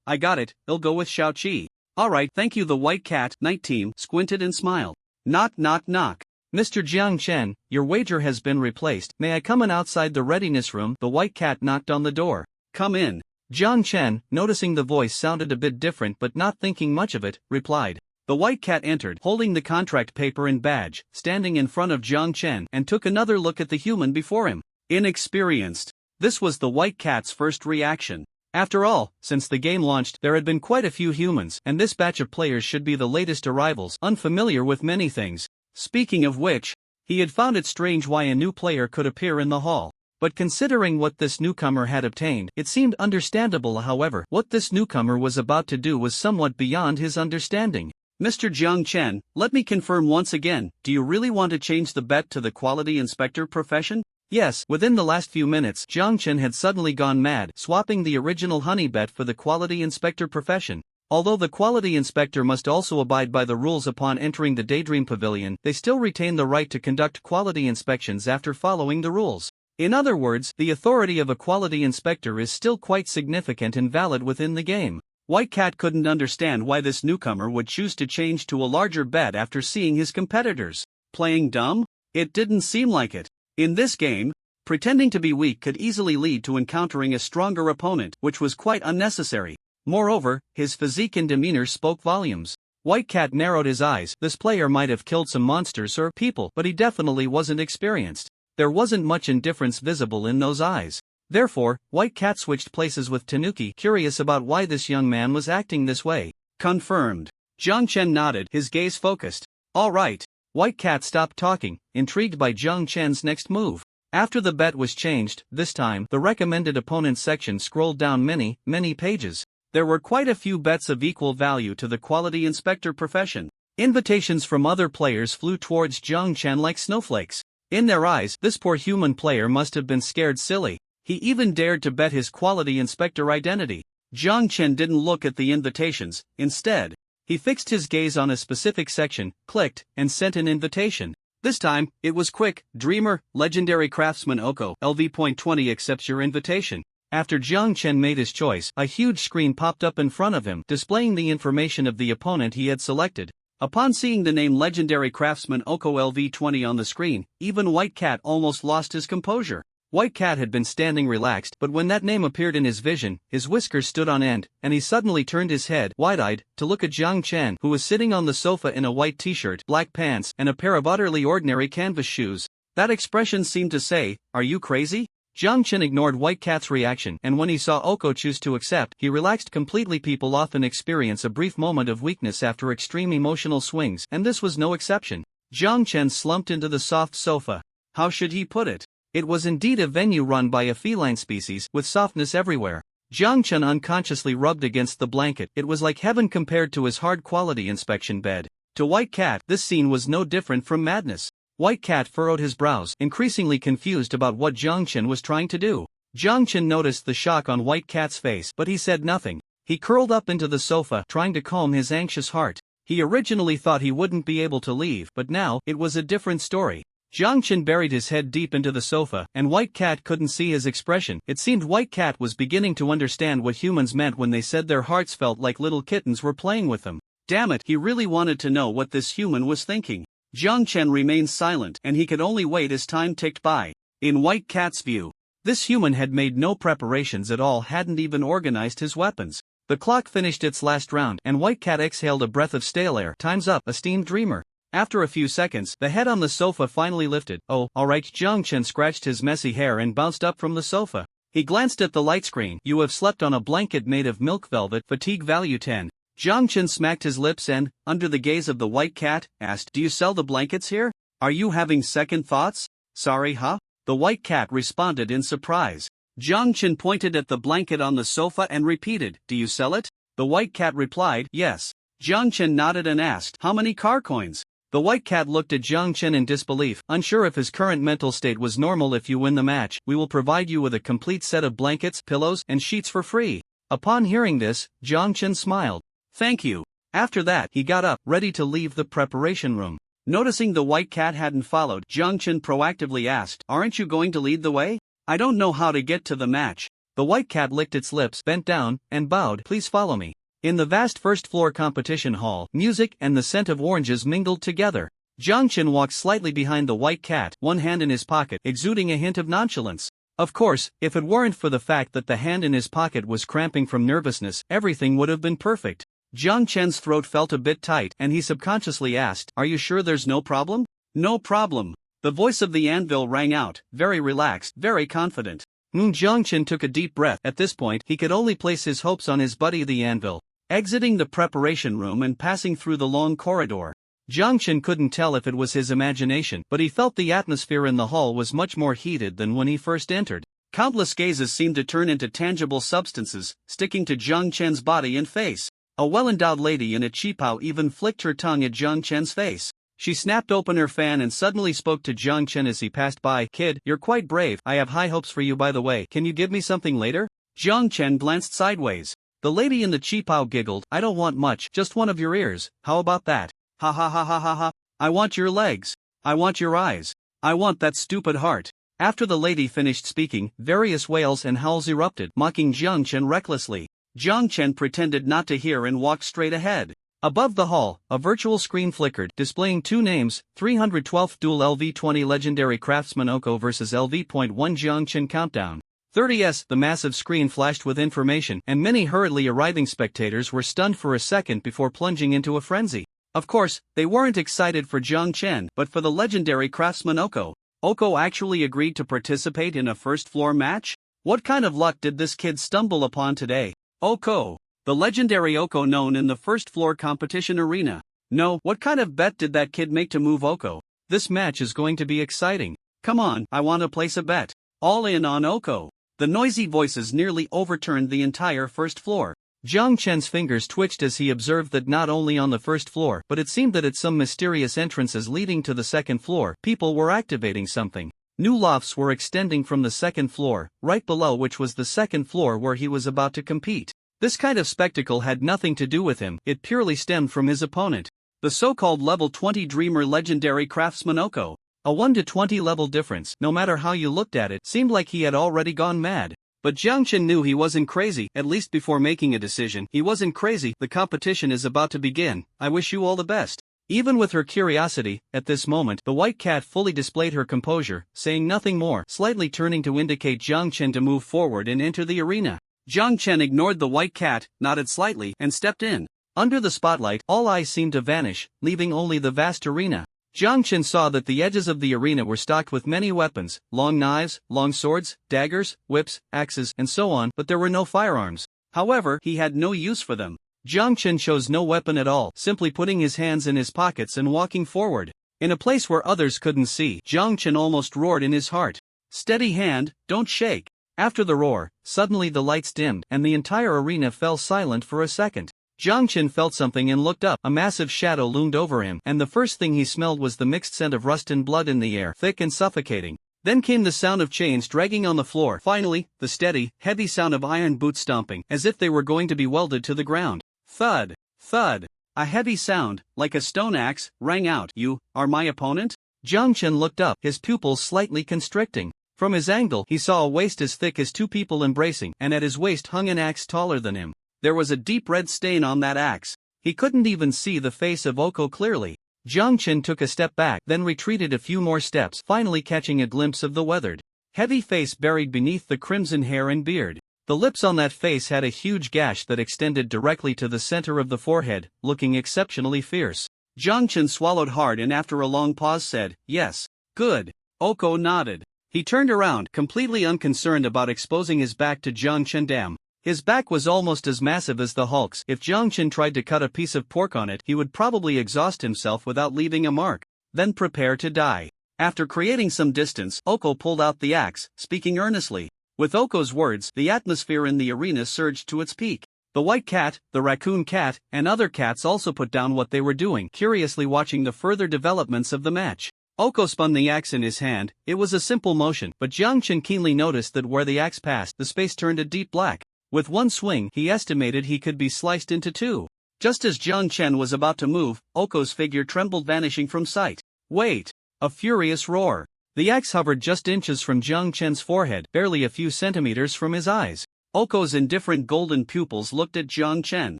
I got it, I'll go with Xiao Qi. Alright, thank you. The white cat, night team, squinted and smiled. Knock knock knock. Mr. Jiang Chen, your wager has been replaced. May I come in? Outside the readiness room, the white cat knocked on the door. Come in. Jiang Chen, noticing the voice sounded a bit different but not thinking much of it, replied. The white cat entered, holding the contract paper and badge, standing in front of Jiang Chen, and took another look at the human before him. Inexperienced. This was the white cat's first reaction. After all, since the game launched, there had been quite a few humans, and this batch of players should be the latest arrivals, unfamiliar with many things. Speaking of which, he had found it strange why a new player could appear in the hall. But considering what this newcomer had obtained, it seemed understandable. However, what this newcomer was about to do was somewhat beyond his understanding. Mr. Jiang Chen, let me confirm once again, do you really want to change the bet to the quality inspector profession? Yes, within the last few minutes, Jiang Chen had suddenly gone mad, swapping the original honey bet for the quality inspector profession. Although the quality inspector must also abide by the rules upon entering the Daydream Pavilion, they still retain the right to conduct quality inspections after following the rules. In other words, the authority of a quality inspector is still quite significant and valid within the game. White Cat couldn't understand why this newcomer would choose to change to a larger bet after seeing his competitors playing dumb. It didn't seem like it. In this game, pretending to be weak could easily lead to encountering a stronger opponent, which was quite unnecessary. Moreover, his physique and demeanor spoke volumes. White Cat narrowed his eyes. This player might have killed some monsters or people, but he definitely wasn't experienced. There wasn't much indifference visible in those eyes. Therefore, White Cat switched places with Tanuki, curious about why this young man was acting this way. Confirmed. Jiang Chen nodded, his gaze focused. All right. White Cat stopped talking, intrigued by Jiang Chen's next move. After the bet was changed, this time, the recommended opponent section scrolled down many pages. There were quite a few bets of equal value to the quality inspector profession. Invitations from other players flew towards Jiang Chen like snowflakes. In their eyes, this poor human player must have been scared silly. He even dared to bet his quality inspector identity. Jiang Chen didn't look at the invitations. Instead, he fixed his gaze on a specific section, clicked, and sent an invitation. This time, it was quick. Dreamer, legendary craftsman Oko, LV.20 accepts your invitation. After Jiang Chen made his choice, a huge screen popped up in front of him, displaying the information of the opponent he had selected. Upon seeing the name legendary craftsman Oko LV.20 on the screen, even White Cat almost lost his composure. White Cat had been standing relaxed, but when that name appeared in his vision, his whiskers stood on end, and he suddenly turned his head, wide-eyed, to look at Jiang Chen, who was sitting on the sofa in a white t-shirt, black pants, and a pair of utterly ordinary canvas shoes. That expression seemed to say, "Are you crazy?" Jiang Chen ignored White Cat's reaction, and when he saw Oko choose to accept, he relaxed completely. People often experience a brief moment of weakness after extreme emotional swings, and this was no exception. Jiang Chen slumped into the soft sofa. How should he put it? It was indeed a venue run by a feline species, with softness everywhere. Jiang Chen unconsciously rubbed against the blanket. It was like heaven compared to his hard quality inspection bed. To White Cat, this scene was no different from madness. White Cat furrowed his brows, increasingly confused about what Jiang Chen was trying to do. Jiang Chen noticed the shock on White Cat's face, but he said nothing. He curled up into the sofa, trying to calm his anxious heart. He originally thought he wouldn't be able to leave, but now, it was a different story. Jiang Chen buried his head deep into the sofa, and White Cat couldn't see his expression. It seemed White Cat was beginning to understand what humans meant when they said their hearts felt like little kittens were playing with them. Damn it, he really wanted to know what this human was thinking. Jiang Chen remained silent, and he could only wait as time ticked by. In White Cat's view, this human had made no preparations at all, hadn't even organized his weapons. The clock finished its last round, and White Cat exhaled a breath of stale air. Time's up, esteemed dreamer. After a few seconds, the head on the sofa finally lifted. Oh, alright. Jiang Chen scratched his messy hair and bounced up from the sofa. He glanced at the light screen. You have slept on a blanket made of milk velvet, fatigue value 10. Jiang Chen smacked his lips and, under the gaze of the White Cat, asked, Do you sell the blankets here? Are you having second thoughts? Sorry, huh? The White Cat responded in surprise. Jiang Chen pointed at the blanket on the sofa and repeated, Do you sell it? The White Cat replied, Yes. Jiang Chen nodded and asked, How many car coins? The White Cat looked at Jiang Chen in disbelief, unsure if his current mental state was normal. If you win the match, we will provide you with a complete set of blankets, pillows, and sheets for free. Upon hearing this, Jiang Chen smiled. Thank you. After that, he got up, ready to leave the preparation room. Noticing the White Cat hadn't followed, Jiang Chen proactively asked, Aren't you going to lead the way? I don't know how to get to the match. The White Cat licked its lips, bent down, and bowed. Please follow me. In the vast first-floor competition hall, music and the scent of oranges mingled together. Jiang Chen walked slightly behind the White Cat, one hand in his pocket, exuding a hint of nonchalance. Of course, if it weren't for the fact that the hand in his pocket was cramping from nervousness, everything would have been perfect. Jiang Chen's throat felt a bit tight, and he subconsciously asked, Are you sure there's no problem? No problem. The voice of the anvil rang out, very relaxed, very confident. Jiang Chen took a deep breath. At this point, he could only place his hopes on his buddy the anvil. Exiting the preparation room and passing through the long corridor, Jiang Chen couldn't tell if it was his imagination, but he felt the atmosphere in the hall was much more heated than when he first entered. Countless gazes seemed to turn into tangible substances, sticking to Jiang Chen's body and face. A well-endowed lady in a qipao even flicked her tongue at Jiang Chen's face. She snapped open her fan and suddenly spoke to Jiang Chen as he passed by. "Kid, you're quite brave. I have high hopes for you, by the way. Can you give me something later?" Jiang Chen glanced sideways. The lady in the qipao giggled. "I don't want much, just one of your ears. How about that? Ha ha ha ha ha ha. I want your legs. I want your eyes. I want that stupid heart." After the lady finished speaking, various wails and howls erupted, mocking Jiang Chen recklessly. Jiang Chen pretended not to hear and walked straight ahead. Above the hall, a virtual screen flickered, displaying two names: 312th Duel LV20 Legendary Craftsman Oko vs LV.1 Jiang Chen Countdown 30s. The massive screen flashed with information, and many hurriedly arriving spectators were stunned for a second before plunging into a frenzy. Of course, they weren't excited for Jiang Chen, but for the legendary craftsman Oko. Oko actually agreed to participate in a first-floor match? What kind of luck did this kid stumble upon today? Oko, the legendary Oko known in the first-floor competition arena. No, what kind of bet did that kid make to move Oko? This match is going to be exciting. Come on, I want to place a bet. All in on Oko. The noisy voices nearly overturned the entire first floor. Jiang Chen's fingers twitched as he observed that not only on the first floor, but it seemed that at some mysterious entrances leading to the second floor, people were activating something. New lofts were extending from the second floor, right below which was the second floor where he was about to compete. This kind of spectacle had nothing to do with him, it purely stemmed from his opponent. The so-called level 20 dreamer legendary craftsman Oko. A 1 to 20 level difference, no matter how you looked at it, seemed like he had already gone mad. But Jiang Chen knew he wasn't crazy, at least before making a decision. He wasn't crazy. The competition is about to begin. I wish you all the best. Even with her curiosity, at this moment, the white cat fully displayed her composure, saying nothing more, slightly turning to indicate Jiang Chen to move forward and enter the arena. Jiang Chen ignored the white cat, nodded slightly, and stepped in. Under the spotlight, all eyes seemed to vanish, leaving only the vast arena. Jiang Chen saw that the edges of the arena were stocked with many weapons, long knives, long swords, daggers, whips, axes, and so on, but there were no firearms. However, he had no use for them. Jiang Chen chose no weapon at all, simply putting his hands in his pockets and walking forward. In a place where others couldn't see, Jiang Chen almost roared in his heart. "Steady hand, don't shake." After the roar, suddenly the lights dimmed, and the entire arena fell silent for a second. Jiang Chen felt something and looked up. A massive shadow loomed over him, and the first thing he smelled was the mixed scent of rust and blood in the air, thick and suffocating. Then came the sound of chains dragging on the floor. Finally, the steady, heavy sound of iron boots stomping, as if they were going to be welded to the ground. Thud, thud. A heavy sound, like a stone axe, rang out. "You are my opponent?" Jiang Chen looked up, his pupils slightly constricting. From his angle, he saw a waist as thick as two people embracing, and at his waist hung an axe taller than him. There was a deep red stain on that axe. He couldn't even see the face of Oko clearly. Jiang Chen took a step back, then retreated a few more steps, finally catching a glimpse of the weathered, heavy face buried beneath the crimson hair and beard. The lips on that face had a huge gash that extended directly to the center of the forehead, looking exceptionally fierce. Jiang Chen swallowed hard and after a long pause said, "Yes. Good." Oko nodded. He turned around, completely unconcerned about exposing his back to Jiang Chen. Damn. His back was almost as massive as the Hulk's. If Jiang Chen tried to cut a piece of pork on it, he would probably exhaust himself without leaving a mark. Then prepare to die. After creating some distance, Oko pulled out the axe, speaking earnestly. With Oko's words, the atmosphere in the arena surged to its peak. The white cat, the raccoon cat, and other cats also put down what they were doing, curiously watching the further developments of the match. Oko spun the axe in his hand. It was a simple motion, but Jiang Chen keenly noticed that where the axe passed, the space turned a deep black. With one swing, he estimated he could be sliced into two. Just as Jiang Chen was about to move, Oko's figure trembled, vanishing from sight. Wait! A furious roar. The axe hovered just inches from Jiang Chen's forehead, barely a few centimeters from his eyes. Oko's indifferent golden pupils looked at Jiang Chen.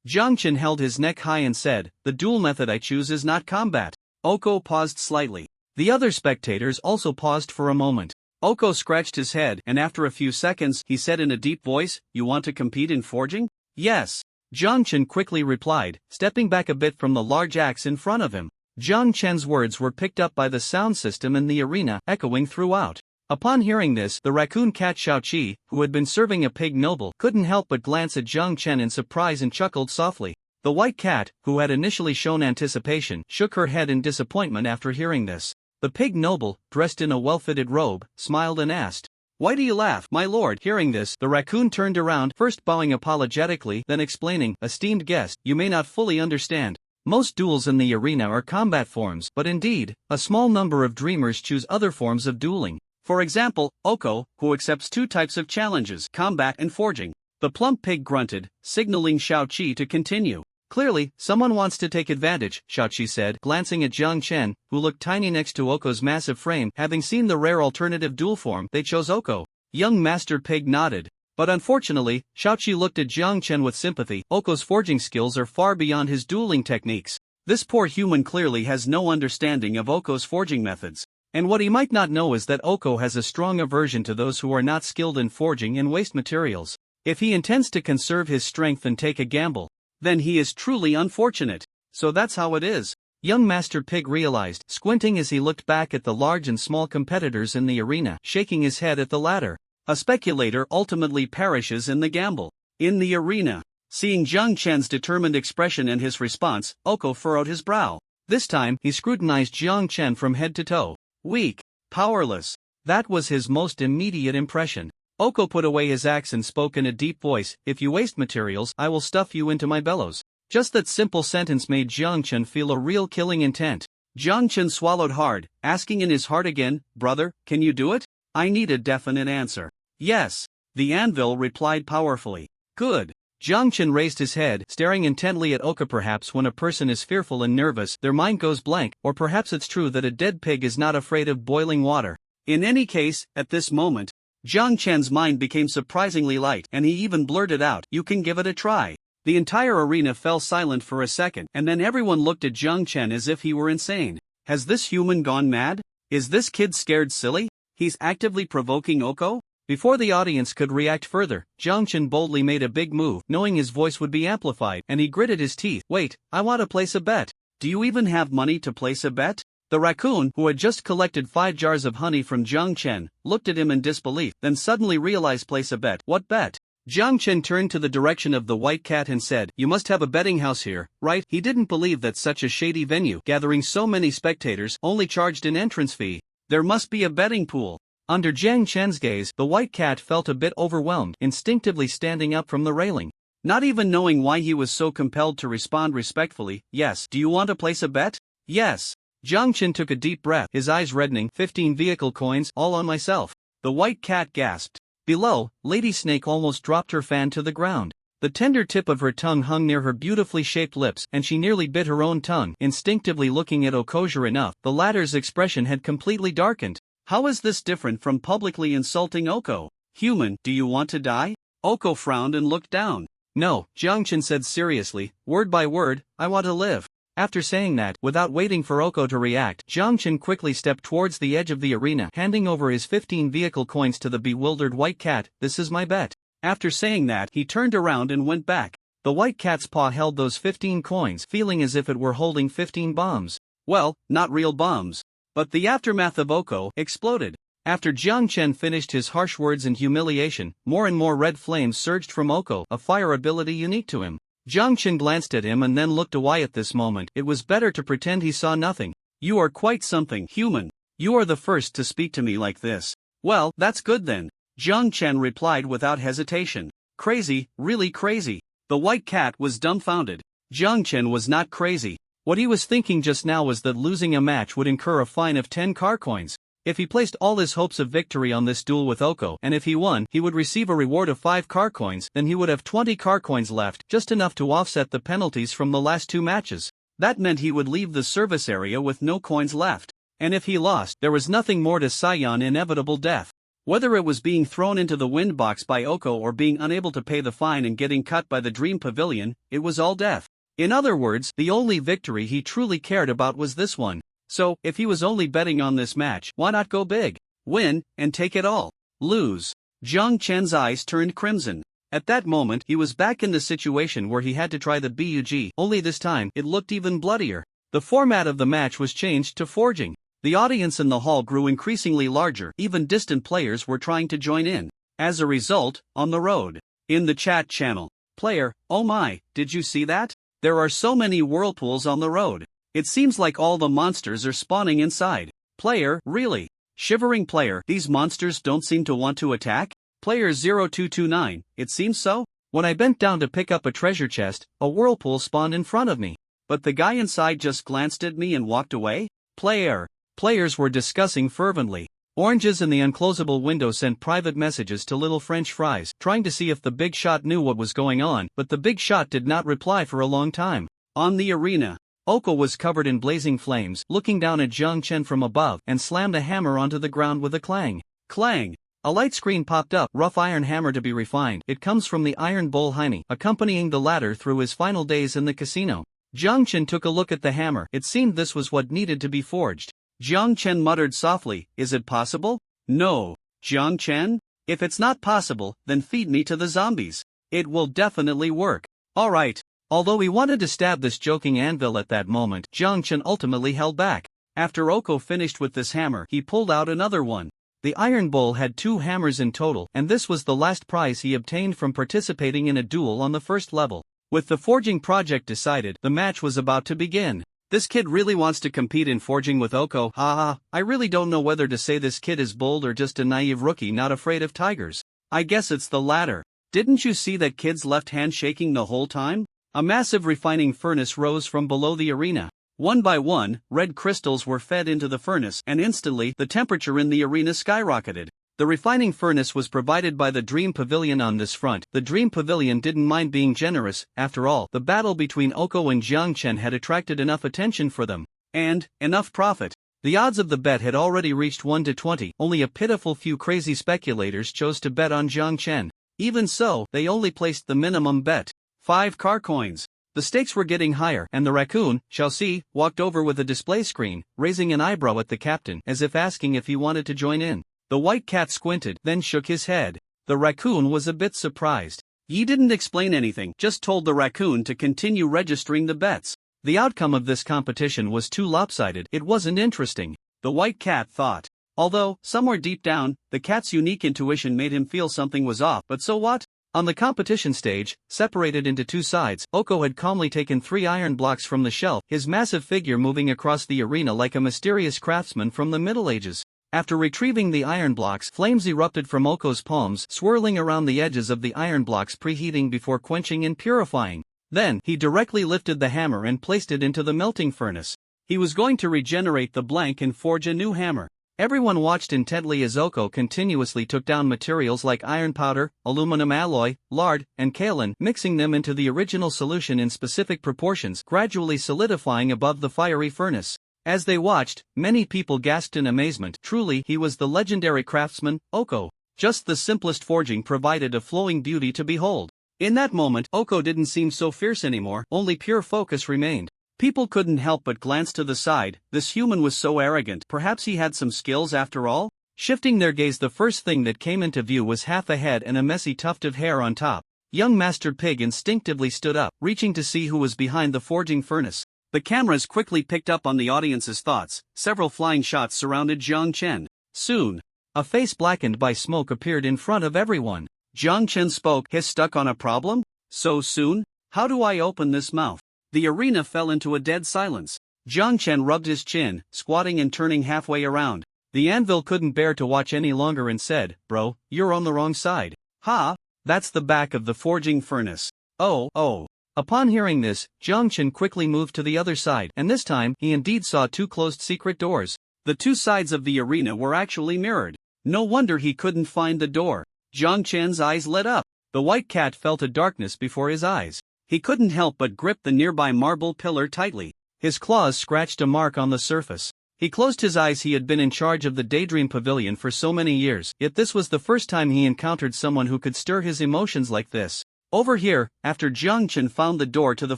Jiang Chen held his neck high and said, "The duel method I choose is not combat." Oko paused slightly. The other spectators also paused for a moment. Oko scratched his head, and after a few seconds, he said in a deep voice, "You want to compete in forging?" "Yes." Jiang Chen quickly replied, stepping back a bit from the large axe in front of him. Jiang Chen's words were picked up by the sound system in the arena, echoing throughout. Upon hearing this, the raccoon cat Xiaoqi, who had been serving a pig noble, couldn't help but glance at Jiang Chen in surprise and chuckled softly. The white cat, who had initially shown anticipation, shook her head in disappointment after hearing this. The pig noble, dressed in a well-fitted robe, smiled and asked, "Why do you laugh, my lord?" Hearing this, the raccoon turned around, first bowing apologetically, then explaining, "Esteemed guest, you may not fully understand. Most duels in the arena are combat forms, but indeed, a small number of dreamers choose other forms of dueling. For example, Oko, who accepts two types of challenges, combat and forging." The plump pig grunted, signaling Xiao-Qi to continue. "Clearly, someone wants to take advantage," Xiao-Qi said, glancing at Jiang Chen, who looked tiny next to Oko's massive frame. Having seen the rare alternative duel form, they chose Oko. Young Master Pig nodded. But unfortunately, Xiao-Qi looked at Jiang Chen with sympathy. Oko's forging skills are far beyond his dueling techniques. This poor human clearly has no understanding of Oko's forging methods. And what he might not know is that Oko has a strong aversion to those who are not skilled in forging and waste materials. If he intends to conserve his strength and take a gamble, then he is truly unfortunate. So that's how it is. Young Master Pig realized, squinting as he looked back at the large and small competitors in the arena, shaking his head at the latter. A speculator ultimately perishes in the gamble. In the arena, seeing Jiang Chen's determined expression and his response, Oko furrowed his brow. This time, he scrutinized Jiang Chen from head to toe. Weak, powerless. That was his most immediate impression. Oko put away his axe and spoke in a deep voice, "If you waste materials, I will stuff you into my bellows." Just that simple sentence made Jiang Chen feel a real killing intent. Jiang Chen swallowed hard, asking in his heart again, "Brother, can you do it?" "I need a definite answer." "Yes." The anvil replied powerfully. "Good." Jiang Chen raised his head, staring intently at Oko. Perhaps when a person is fearful and nervous, their mind goes blank, or perhaps it's true that a dead pig is not afraid of boiling water. In any case, at this moment, Jiang Chen's mind became surprisingly light, and he even blurted out, "You can give it a try." The entire arena fell silent for a second, and then everyone looked at Jiang Chen as if he were insane. Has this human gone mad? Is this kid scared silly? He's actively provoking Oko? Before the audience could react further, Jiang Chen boldly made a big move, knowing his voice would be amplified, and he gritted his teeth. "Wait, I want to place a bet." "Do you even have money to place a bet?" The raccoon, who had just collected 5 jars of honey from Jiang Chen, looked at him in disbelief, then suddenly realized, "Place a bet? What bet?" Jiang Chen turned to the direction of the white cat and said, "You must have a betting house here, right?" He didn't believe that such a shady venue, gathering so many spectators, only charged an entrance fee. There must be a betting pool. Under Jiang Chen's gaze, the white cat felt a bit overwhelmed, instinctively standing up from the railing. Not even knowing why he was so compelled to respond respectfully, "Yes, do you want to place a bet?" "Yes." Jiang Chen took a deep breath, his eyes reddening. 15 vehicle coins, all on myself. The white cat gasped. Below, Lady Snake almost dropped her fan to the ground. The tender tip of her tongue hung near her beautifully shaped lips, and she nearly bit her own tongue, instinctively looking at Okojir enough. The latter's expression had completely darkened. How is this different from publicly insulting Oko? "Human, do you want to die?" Oko frowned and looked down. "No," Jiang Chen said seriously, word by word, "I want to live." After saying that, without waiting for Oko to react, Jiang Chen quickly stepped towards the edge of the arena, handing over his 15 vehicle coins to the bewildered white cat. "This is my bet." After saying that, he turned around and went back. The white cat's paw held those 15 coins, feeling as if it were holding 15 bombs. Well, not real bombs. But the aftermath of Oko exploded. After Jiang Chen finished his harsh words and humiliation, more and more red flames surged from Oko, a fire ability unique to him. Jiang Chen glanced at him and then looked away. At this moment, it was better to pretend he saw nothing. "You are quite something, human. You are the first to speak to me like this." "Well, that's good then," Jiang Chen replied without hesitation. "Crazy, really crazy." The white cat was dumbfounded. Jiang Chen was not crazy. What he was thinking just now was that losing a match would incur a fine of 10 car coins. If he placed all his hopes of victory on this duel with Oko, and if he won, he would receive a reward of 5 car coins, then he would have 20 car coins left, just enough to offset the penalties from the last 2 matches. That meant he would leave the service area with no coins left. And if he lost, there was nothing more to Sion inevitable death. Whether it was being thrown into the wind box by Oko or being unable to pay the fine and getting cut by the Dream Pavilion, it was all death. In other words, the only victory he truly cared about was this one. So, if he was only betting on this match, why not go big? Win, and take it all. Lose. Jiang Chen's eyes turned crimson. At that moment, he was back in the situation where he had to try the BUG, only this time, it looked even bloodier. The format of the match was changed to forging. The audience in the hall grew increasingly larger, even distant players were trying to join in. As a result, on the road, in the chat channel, "Player, oh my, did you see that? There are so many whirlpools on the road. It seems like all the monsters are spawning inside. Player, really? Shivering player, these monsters don't seem to want to attack? Player 0229, it seems so? When I bent down to pick up a treasure chest, a whirlpool spawned in front of me. But the guy inside just glanced at me and walked away? Player. Players were discussing fervently. Oranges in the unclosable window sent private messages to little French fries, trying to see if the big shot knew what was going on, but the big shot did not reply for a long time. On the arena, Oko was covered in blazing flames, looking down at Zhang Chen from above, and slammed a hammer onto the ground with a clang. Clang! A light screen popped up, rough iron hammer to be refined. It comes from the Iron Bull Heine, accompanying the latter through his final days in the casino. Zhang Chen took a look at the hammer. It seemed this was what needed to be forged. Zhang Chen muttered softly, "Is it possible?" "No, Zhang Chen. If it's not possible, then feed me to the zombies. It will definitely work." Alright. Although he wanted to stab this joking anvil at that moment, Zhang Chen ultimately held back. After Oko finished with this hammer, he pulled out another one. The Iron Bull had 2 hammers in total, and this was the last prize he obtained from participating in a duel on the first level. With the forging project decided, the match was about to begin. This kid really wants to compete in forging with Oko. Haha, I really don't know whether to say this kid is bold or just a naive rookie not afraid of tigers. I guess it's the latter. Didn't you see that kid's left hand shaking the whole time? A massive refining furnace rose from below the arena. One by one, red crystals were fed into the furnace, and instantly, the temperature in the arena skyrocketed. The refining furnace was provided by the Dream Pavilion on this front. The Dream Pavilion didn't mind being generous. After all, the battle between Oko and Zhang Chen had attracted enough attention for them. And enough profit. The odds of the bet had already reached 1 to 20. Only a pitiful few crazy speculators chose to bet on Zhang Chen. Even so, they only placed the minimum bet. 5 car coins. The stakes were getting higher, and the raccoon, Chelsea, walked over with a display screen, raising an eyebrow at the captain, as if asking if he wanted to join in. The white cat squinted, then shook his head. The raccoon was a bit surprised. He didn't explain anything, just told the raccoon to continue registering the bets. The outcome of this competition was too lopsided, it wasn't interesting, the white cat thought. Although, somewhere deep down, the cat's unique intuition made him feel something was off, but so what? On the competition stage, separated into 2 sides, Oko had calmly taken 3 iron blocks from the shelf, his massive figure moving across the arena like a mysterious craftsman from the Middle Ages. After retrieving the iron blocks, flames erupted from Oko's palms, swirling around the edges of the iron blocks, preheating before quenching and purifying. Then, he directly lifted the hammer and placed it into the melting furnace. He was going to regenerate the blank and forge a new hammer. Everyone watched intently as Oko continuously took down materials like iron powder, aluminum alloy, lard, and kaolin, mixing them into the original solution in specific proportions, gradually solidifying above the fiery furnace. As they watched, many people gasped in amazement. Truly, he was the legendary craftsman, Oko. Just the simplest forging provided a flowing beauty to behold. In that moment, Oko didn't seem so fierce anymore, only pure focus remained. People couldn't help but glance to the side. This human was so arrogant. Perhaps he had some skills after all? Shifting their gaze, the first thing that came into view was half a head and a messy tuft of hair on top. Young Master Pig instinctively stood up, reaching to see who was behind the forging furnace. The cameras quickly picked up on the audience's thoughts. Several flying shots surrounded Zhang Chen. Soon, a face blackened by smoke appeared in front of everyone. Zhang Chen spoke. "He's stuck on a problem? So soon? How do I open this mouth?" The arena fell into a dead silence. Zhang Chen rubbed his chin, squatting and turning halfway around. The anvil couldn't bear to watch any longer and said, "Bro, you're on the wrong side." "Ha? That's the back of the forging furnace." Oh. Upon hearing this, Zhang Chen quickly moved to the other side, and this time, he indeed saw 2 closed secret doors. The 2 sides of the arena were actually mirrored. No wonder he couldn't find the door. Zhang Chen's eyes lit up. The white cat felt a darkness before his eyes. He couldn't help but grip the nearby marble pillar tightly. His claws scratched a mark on the surface. He closed his eyes. He had been in charge of the Daydream Pavilion for so many years, yet this was the first time he encountered someone who could stir his emotions like this. Over here, after Zhang Chen found the door to the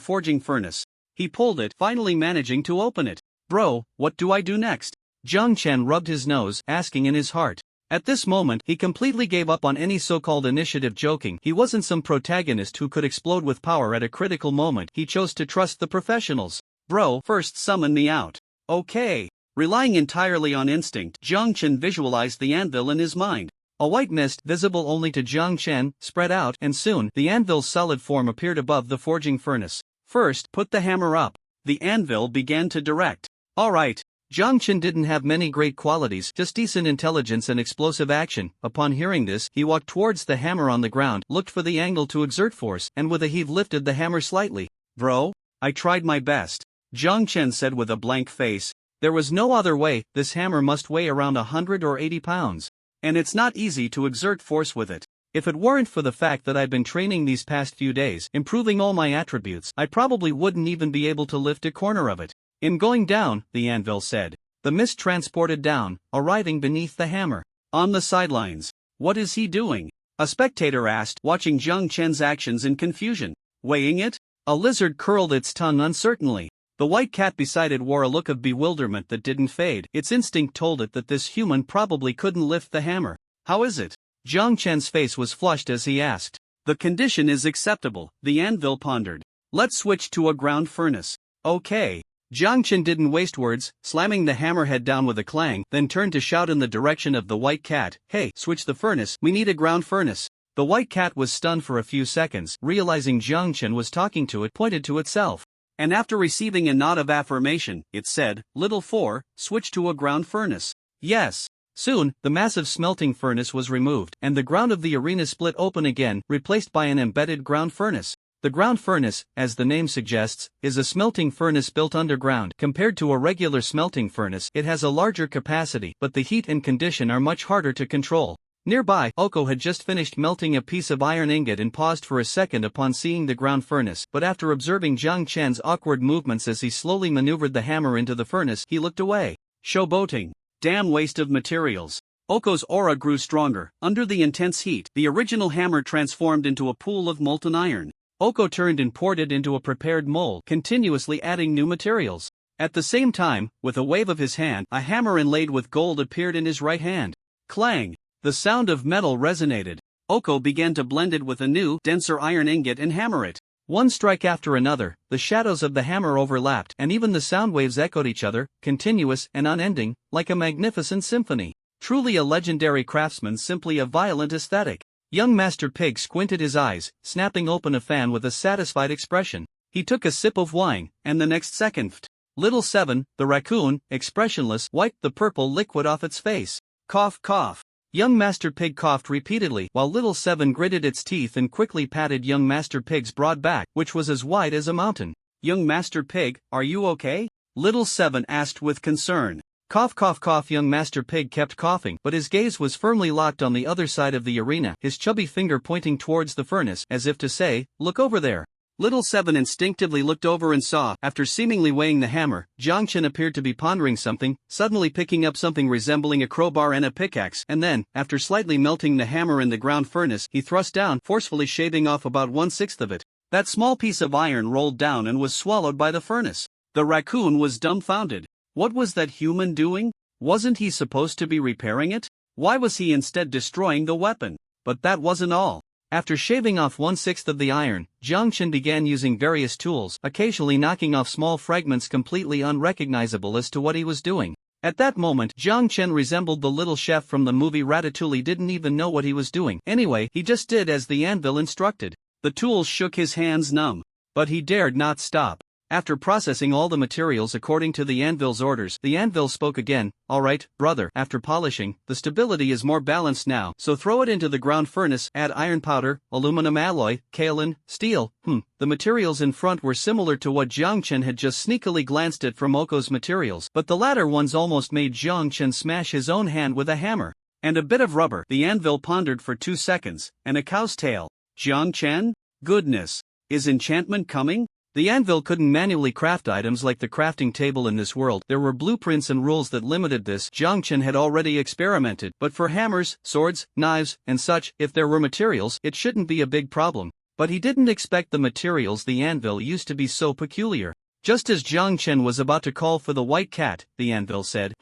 forging furnace, he pulled it, finally managing to open it. "Bro, what do I do next?" Zhang Chen rubbed his nose, asking in his heart. At this moment, he completely gave up on any so-called initiative. Joking, he wasn't some protagonist who could explode with power at a critical moment. He chose to trust the professionals. "Bro, first summon me out." "Okay." Relying entirely on instinct, Zhang Chen visualized the anvil in his mind. A white mist, visible only to Zhang Chen, spread out, and soon, the anvil's solid form appeared above the forging furnace. First, put the hammer up. The anvil began to direct. Alright. Jiang Chen didn't have many great qualities, just decent intelligence and explosive action. Upon hearing this, he walked towards the hammer on the ground, looked for the angle to exert force, and with a heave lifted the hammer slightly. Bro, I tried my best. Jiang Chen said with a blank face. There was no other way. This hammer must weigh around 100 or 80 pounds. And it's not easy to exert force with it. If it weren't for the fact that I've been training these past few days, improving all my attributes, I probably wouldn't even be able to lift a corner of it. In going down, the anvil said. The mist transported down, arriving beneath the hammer. On the sidelines. What is he doing? A spectator asked, watching Jiang Chen's actions in confusion. Weighing it? A lizard curled its tongue uncertainly. The white cat beside it wore a look of bewilderment that didn't fade. Its instinct told it that this human probably couldn't lift the hammer. How is it? Jiang Chen's face was flushed as he asked. The condition is acceptable, the anvil pondered. Let's switch to a ground furnace. Okay. Jiang Chen didn't waste words, slamming the hammerhead down with a clang, then turned to shout in the direction of the white cat, Hey, switch the furnace, we need a ground furnace. The white cat was stunned for a few seconds, realizing Jiang Chen was talking to it, pointed to itself. And after receiving a nod of affirmation, it said, Little 4, switch to a ground furnace. Yes. Soon, the massive smelting furnace was removed, and the ground of the arena split open again, replaced by an embedded ground furnace. The ground furnace, as the name suggests, is a smelting furnace built underground. Compared to a regular smelting furnace, it has a larger capacity, but the heat and condition are much harder to control. Nearby, Oko had just finished melting a piece of iron ingot and paused for a second upon seeing the ground furnace, but after observing Jiang Chen's awkward movements as he slowly maneuvered the hammer into the furnace, he looked away. Showboating. Damn waste of materials. Oko's aura grew stronger. Under the intense heat, the original hammer transformed into a pool of molten iron. Oko turned and poured it into a prepared mold, continuously adding new materials. At the same time, with a wave of his hand, a hammer inlaid with gold appeared in his right hand. Clang! The sound of metal resonated. Oko began to blend it with a new, denser iron ingot and hammer it. One strike after another, the shadows of the hammer overlapped, and even the sound waves echoed each other, continuous and unending, like a magnificent symphony. Truly a legendary craftsman, simply a violent aesthetic. Young Master Pig squinted his eyes, snapping open a fan with a satisfied expression. He took a sip of wine, and the next second, Little 7, the raccoon, expressionless, wiped the purple liquid off its face. Cough, cough. Young Master Pig coughed repeatedly, while Little 7 gritted its teeth and quickly patted Young Master Pig's broad back, which was as wide as a mountain. Young Master Pig, are you okay? Little 7 asked with concern. Cough, cough, cough. Young Master Pig kept coughing, but his gaze was firmly locked on the other side of the arena, his chubby finger pointing towards the furnace, as if to say, Look over there. Little 7 instinctively looked over and saw, after seemingly weighing the hammer, Jiang Chen appeared to be pondering something, suddenly picking up something resembling a crowbar and a pickaxe, and then, after slightly melting the hammer in the ground furnace, he thrust down, forcefully shaving off about 1/6 of it. That small piece of iron rolled down and was swallowed by the furnace. The raccoon was dumbfounded. What was that human doing? Wasn't he supposed to be repairing it? Why was he instead destroying the weapon? But that wasn't all. After shaving off 1/6 of the iron, Jiang Chen began using various tools, occasionally knocking off small fragments completely unrecognizable as to what he was doing. At that moment, Jiang Chen resembled the little chef from the movie Ratatouille. Didn't even know what he was doing. Anyway, he just did as the anvil instructed. The tools shook his hands numb. But he dared not stop. After processing all the materials according to the anvil's orders, the anvil spoke again. Alright, brother, after polishing, the stability is more balanced now, so throw it into the ground furnace, add iron powder, aluminum alloy, kaolin, steel. The materials in front were similar to what Jiang Chen had just sneakily glanced at from Oko's materials, but the latter ones almost made Jiang Chen smash his own hand with a hammer. And a bit of rubber. The anvil pondered for 2 seconds, and a cow's tail. Jiang Chen? Goodness. Is enchantment coming? The anvil couldn't manually craft items like the crafting table in this world. There were blueprints and rules that limited this. Jiang Chen had already experimented, but for hammers, swords, knives, and such, if there were materials, it shouldn't be a big problem. But he didn't expect the materials the anvil used to be so peculiar. Just as Jiang Chen was about to call for the white cat, the anvil said,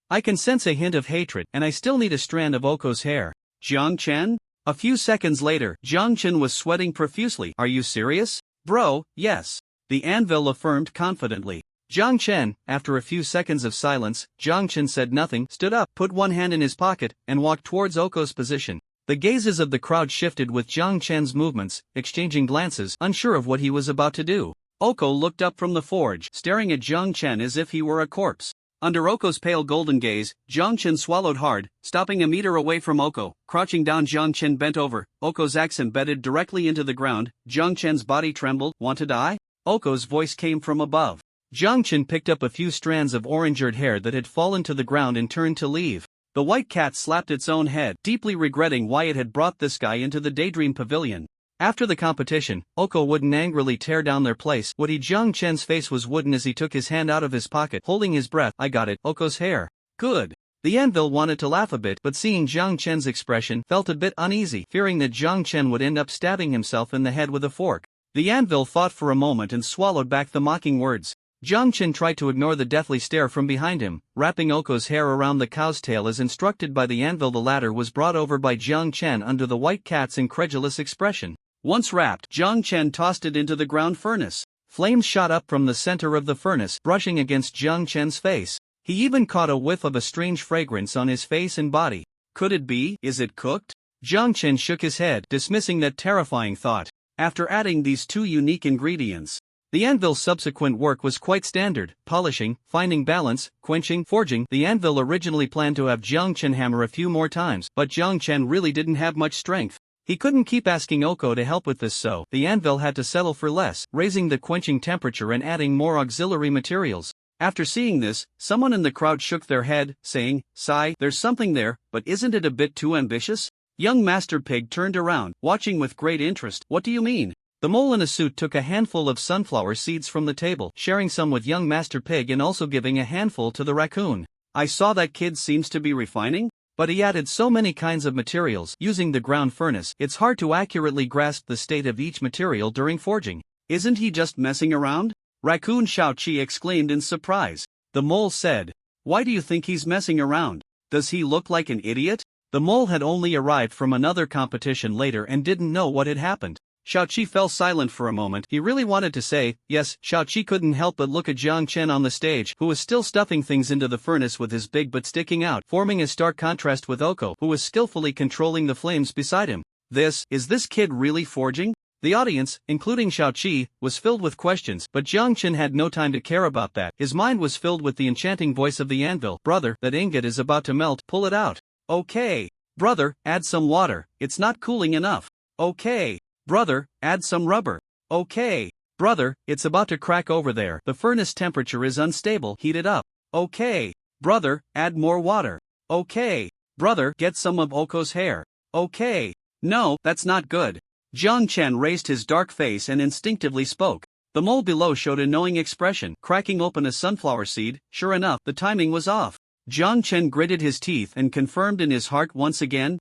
I can sense a hint of hatred, and I still need a strand of Oko's hair. Jiang Chen? A few seconds later, Jiang Chen was sweating profusely. Are you serious? Bro, yes. The anvil affirmed confidently. Jiang Chen, after a few seconds of silence, Jiang Chen said nothing, stood up, put one hand in his pocket, and walked towards Oko's position. The gazes of the crowd shifted with Jiang Chen's movements, exchanging glances, unsure of what he was about to do. Oko looked up from the forge, staring at Jiang Chen as if he were a corpse. Under Oko's pale golden gaze, Jiang Chen swallowed hard, stopping a meter away from Oko. Crouching down, Jiang Chen bent over, Oko's axe embedded directly into the ground. Jiang Chen's body trembled. Want to die? Oko's voice came from above. Jiang Chen picked up a few strands of orange-red hair that had fallen to the ground and turned to leave. The white cat slapped its own head, deeply regretting why it had brought this guy into the daydream pavilion. After the competition, Oko wouldn't angrily tear down their place. Jiang Chen's face was wooden as he took his hand out of his pocket, holding his breath. I got it, Oko's hair. Good. The anvil wanted to laugh a bit, but seeing Jiang Chen's expression, felt a bit uneasy, fearing that Jiang Chen would end up stabbing himself in the head with a fork. The anvil thought for a moment and swallowed back the mocking words. Jiang Chen tried to ignore the deathly stare from behind him, wrapping Oko's hair around the cow's tail as instructed by the anvil. The latter was brought over by Jiang Chen under the white cat's incredulous expression. Once wrapped, Jiang Chen tossed it into the ground furnace. Flames shot up from the center of the furnace, brushing against Jiang Chen's face. He even caught a whiff of a strange fragrance on his face and body. Could it be? Is it cooked? Jiang Chen shook his head, dismissing that terrifying thought. After adding these two unique ingredients, the anvil's subsequent work was quite standard: polishing, finding balance, quenching, forging. The anvil originally planned to have Jiang Chen hammer a few more times, but Jiang Chen really didn't have much strength. He couldn't keep asking Oko to help with this, so the anvil had to settle for less, raising the quenching temperature and adding more auxiliary materials. After seeing this, someone in the crowd shook their head, saying, "Sigh, there's something there, but isn't it a bit too ambitious?" Young Master Pig turned around, watching with great interest. What do you mean? The mole in a suit took a handful of sunflower seeds from the table, sharing some with young Master Pig and also giving a handful to the raccoon. I saw that kid seems to be refining. But he added so many kinds of materials using the ground furnace, it's hard to accurately grasp the state of each material during forging. Isn't he just messing around? Raccoon Xiaoqi exclaimed in surprise. The mole said, "Why do you think he's messing around? Does he look like an idiot?" The mole had only arrived from another competition later and didn't know what had happened. Xiaoqi fell silent for a moment. He really wanted to say, yes. Xiaoqi couldn't help but look at Jiang Chen on the stage, who was still stuffing things into the furnace with his big butt sticking out, forming a stark contrast with Oko, who was skillfully controlling the flames beside him. Is this kid really forging? The audience, including Xiaoqi, was filled with questions, but Jiang Chen had no time to care about that. His mind was filled with the enchanting voice of the anvil. Brother, that ingot is about to melt, pull it out. Okay. Brother, add some water, it's not cooling enough. Okay. Brother, add some rubber. Okay. Brother, it's about to crack over there. The furnace temperature is unstable. Heat it up. Okay. Brother, add more water. Okay. Brother, get some of Oko's hair. Okay. No, that's not good. Jiang Chen raised his dark face and instinctively spoke. The mole below showed a knowing expression, cracking open a sunflower seed. Sure enough, the timing was off. Jiang Chen gritted his teeth and confirmed in his heart once again.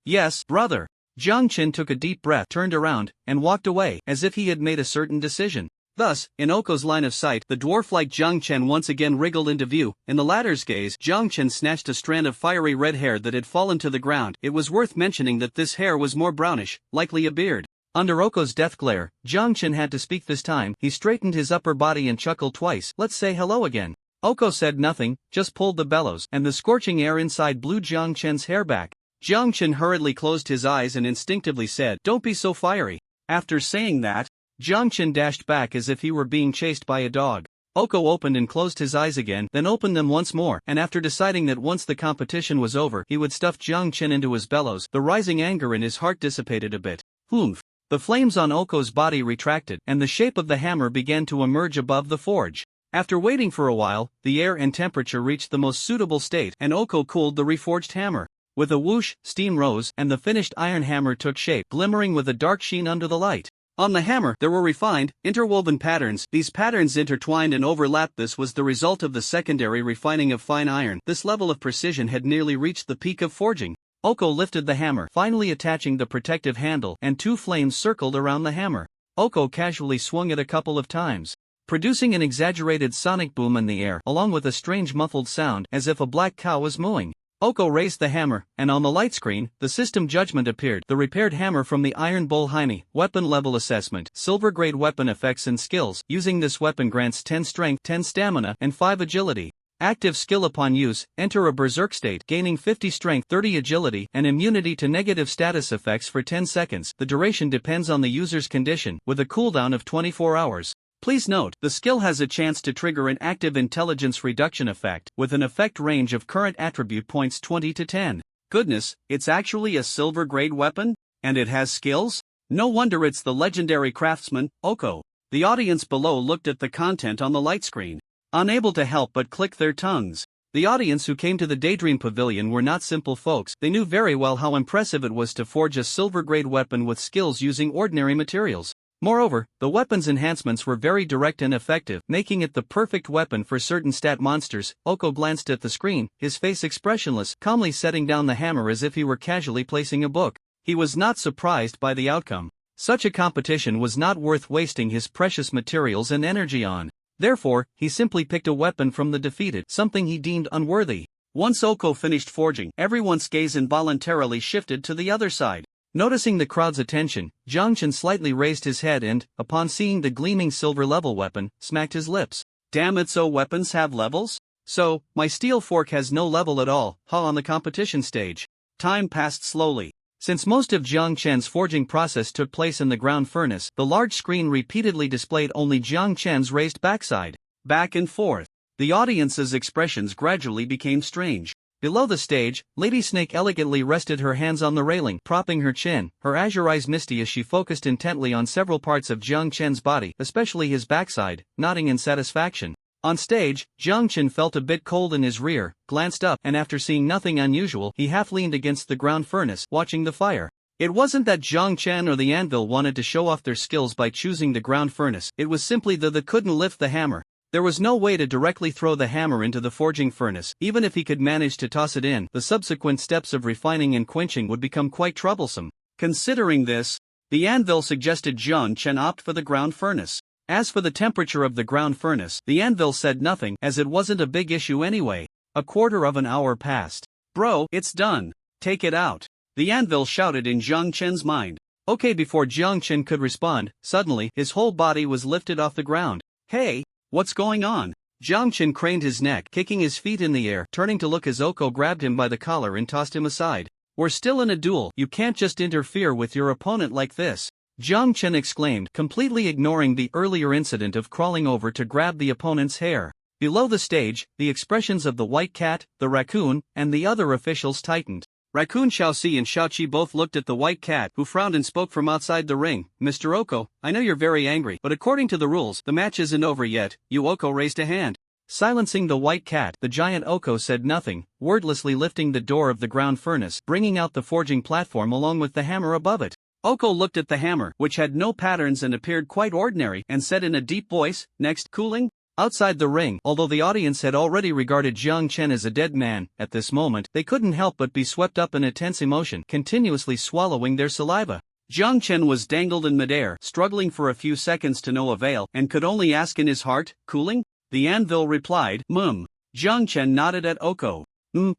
Yes, brother. Jiang Chen took a deep breath, turned around, and walked away, as if he had made a certain decision. Thus, in Oko's line of sight, the dwarf-like Jiang Chen once again wriggled into view. In the latter's gaze, Jiang Chen snatched a strand of fiery red hair that had fallen to the ground. It was worth mentioning that this hair was more brownish, likely a beard. Under Oko's death glare, Jiang Chen had to speak this time. He straightened his upper body and chuckled twice. Let's say hello again. Oko said nothing, just pulled the bellows, and the scorching air inside blew Jiang Chen's hair back. Jiang Chen hurriedly closed his eyes and instinctively said, "Don't be so fiery." After saying that, Jiang Chen dashed back as if he were being chased by a dog. Oko opened and closed his eyes again, then opened them once more, and after deciding that once the competition was over he would stuff Jiang Chen into his bellows, the rising anger in his heart dissipated a bit. Humph. The flames on Oko's body retracted, and the shape of the hammer began to emerge above the forge. After waiting for a while, the air and temperature reached the most suitable state, and Oko cooled the reforged hammer. With a whoosh, steam rose, and the finished iron hammer took shape, glimmering with a dark sheen under the light. On the hammer, there were refined, interwoven patterns. These patterns intertwined and overlapped. This was the result of the secondary refining of fine iron. This level of precision had nearly reached the peak of forging. Oko lifted the hammer, finally attaching the protective handle, and two flames circled around the hammer. Oko casually swung it a couple of times, producing an exaggerated sonic boom in the air, along with a strange muffled sound, as if a black cow was mooing. Oko raised the hammer, and on the light screen, the system judgment appeared. The repaired hammer from the Iron Bull Jaime. Weapon level assessment. Silver grade weapon effects and skills. Using this weapon grants 10 strength, 10 stamina, and 5 agility. Active skill upon use, enter a berserk state, gaining 50 strength, 30 agility, and immunity to negative status effects for 10 seconds. The duration depends on the user's condition, with a cooldown of 24 hours. Please note, the skill has a chance to trigger an active intelligence reduction effect, with an effect range of current attribute points 20 to 10. Goodness, it's actually a silver grade weapon? And it has skills? No wonder it's the legendary craftsman, Oko. The audience below looked at the content on the light screen, unable to help but click their tongues. The audience who came to the Daydream Pavilion were not simple folks. They knew very well how impressive it was to forge a silver grade weapon with skills using ordinary materials. Moreover, the weapon's enhancements were very direct and effective, making it the perfect weapon for certain stat monsters. Oko glanced at the screen, his face expressionless, calmly setting down the hammer as if he were casually placing a book. He was not surprised by the outcome. Such a competition was not worth wasting his precious materials and energy on. Therefore, he simply picked a weapon from the defeated, something he deemed unworthy. Once Oko finished forging, everyone's gaze involuntarily shifted to the other side. Noticing the crowd's attention, Jiangchen slightly raised his head and, upon seeing the gleaming silver level weapon, smacked his lips. Damn it, so weapons have levels? So, my steel fork has no level at all, on the competition stage. Time passed slowly. Since most of Jiangchen's forging process took place in the ground furnace, the large screen repeatedly displayed only Jiangchen's raised backside. Back and forth. The audience's expressions gradually became strange. Below the stage, Lady Snake elegantly rested her hands on the railing, propping her chin, her azure eyes misty as she focused intently on several parts of Jiang Chen's body, especially his backside, nodding in satisfaction. On stage, Jiang Chen felt a bit cold in his rear, glanced up, and after seeing nothing unusual, he half leaned against the ground furnace, watching the fire. It wasn't that Jiang Chen or the anvil wanted to show off their skills by choosing the ground furnace, it was simply that they couldn't lift the hammer. There was no way to directly throw the hammer into the forging furnace. Even if he could manage to toss it in, the subsequent steps of refining and quenching would become quite troublesome. Considering this, the anvil suggested Jiang Chen opt for the ground furnace. As for the temperature of the ground furnace, the anvil said nothing, as it wasn't a big issue anyway. A quarter of an hour passed. Bro, it's done. Take it out. The anvil shouted in Jiang Chen's mind. Okay, before Jiang Chen could respond, suddenly, his whole body was lifted off the ground. Hey! What's going on? Jiang Chen craned his neck, kicking his feet in the air, turning to look as Oko grabbed him by the collar and tossed him aside. We're still in a duel, you can't just interfere with your opponent like this. Jiang Chen exclaimed, completely ignoring the earlier incident of crawling over to grab the opponent's hair. Below the stage, the expressions of the white cat, the raccoon, and the other officials tightened. Raccoon Xiaoxi and Xiaoqi both looked at the white cat, who frowned and spoke from outside the ring. Mr. Oko, I know you're very angry, but according to the rules, the match isn't over yet. You Oko raised a hand. Silencing the white cat, the giant Oko said nothing, wordlessly lifting the door of the ground furnace, bringing out the forging platform along with the hammer above it. Oko looked at the hammer, which had no patterns and appeared quite ordinary, and said in a deep voice, next, cooling? Outside the ring, although the audience had already regarded Jiang Chen as a dead man, at this moment, they couldn't help but be swept up in a tense emotion, continuously swallowing their saliva. Jiang Chen was dangled in midair, struggling for a few seconds to no avail, and could only ask in his heart, cooling? The anvil replied, Jiang Chen nodded at Oko.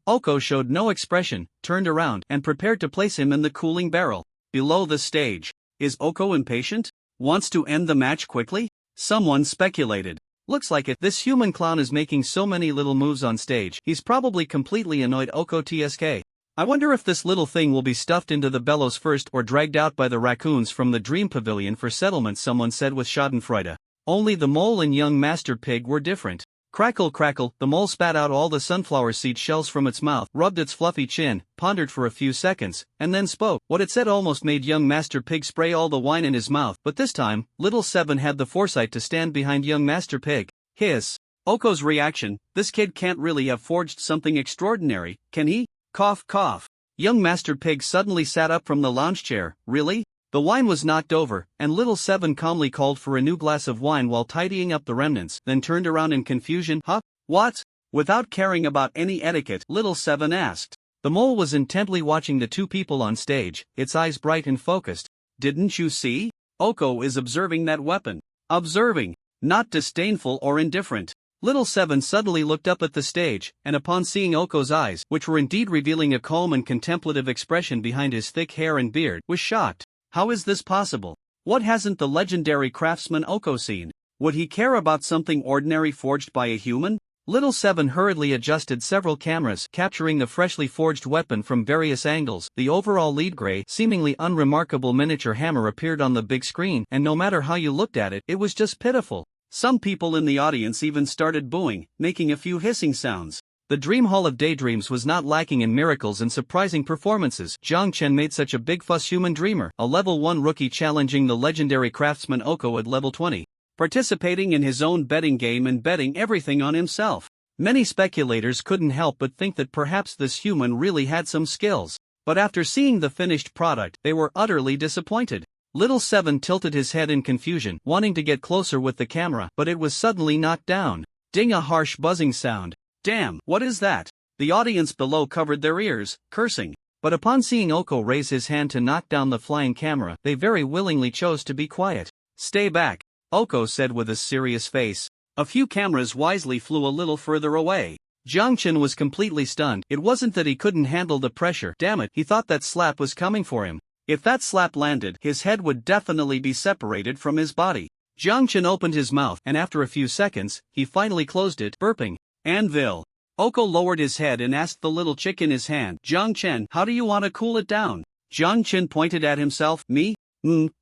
Oko showed no expression, turned around, and prepared to place him in the cooling barrel. Below the stage. Is Oko impatient? Wants to end the match quickly? Someone speculated. Looks like it. This human clown is making so many little moves on stage, he's probably completely annoyed Oko TSK. I wonder if this little thing will be stuffed into the bellows first or dragged out by the raccoons from the Dream Pavilion for settlement, someone said with schadenfreude. Only the mole and young Master Pig were different. Crackle crackle, the mole spat out all the sunflower seed shells from its mouth, rubbed its fluffy chin, pondered for a few seconds, and then spoke. What it said almost made young Master Pig spray all the wine in his mouth, but this time, little Seven had the foresight to stand behind young Master Pig. Hiss. Oko's reaction, this kid can't really have forged something extraordinary, can he? Cough cough. Young Master Pig suddenly sat up from the lounge chair. Really? The wine was knocked over, and little Seven calmly called for a new glass of wine while tidying up the remnants, then turned around in confusion. Huh? What? Without caring about any etiquette, little Seven asked. The mole was intently watching the two people on stage, its eyes bright and focused. Didn't you see? Oko is observing that weapon. Observing. Not disdainful or indifferent. Little Seven suddenly looked up at the stage, and upon seeing Oko's eyes, which were indeed revealing a calm and contemplative expression behind his thick hair and beard, was shocked. How is this possible? What hasn't the legendary craftsman Oko seen? Would he care about something ordinary forged by a human? Little Seven hurriedly adjusted several cameras, capturing the freshly forged weapon from various angles. The overall lead gray, seemingly unremarkable miniature hammer appeared on the big screen, and no matter how you looked at it, it was just pitiful. Some people in the audience even started booing, making a few hissing sounds. The Dream Hall of Daydreams was not lacking in miracles and surprising performances. Jiang Chen made such a big fuss. Human Dreamer, a level 1 rookie challenging the legendary craftsman Oko at level 20. Participating in his own betting game and betting everything on himself. Many speculators couldn't help but think that perhaps this human really had some skills. But after seeing the finished product, they were utterly disappointed. Little Seven tilted his head in confusion, wanting to get closer with the camera, but it was suddenly knocked down. Ding, a harsh buzzing sound. Damn, what is that? The audience below covered their ears, cursing. But upon seeing Oko raise his hand to knock down the flying camera, they very willingly chose to be quiet. Stay back, Oko said with a serious face. A few cameras wisely flew a little further away. Jiang Chen was completely stunned. It wasn't that he couldn't handle the pressure. Damn it, he thought that slap was coming for him. If that slap landed, his head would definitely be separated from his body. Jiang Chen opened his mouth, and after a few seconds, he finally closed it, burping. Anvil. Oko lowered his head and asked the little chick in his hand, Jiang Chen, how do you want to cool it down? Jiang Chen pointed at himself. Me?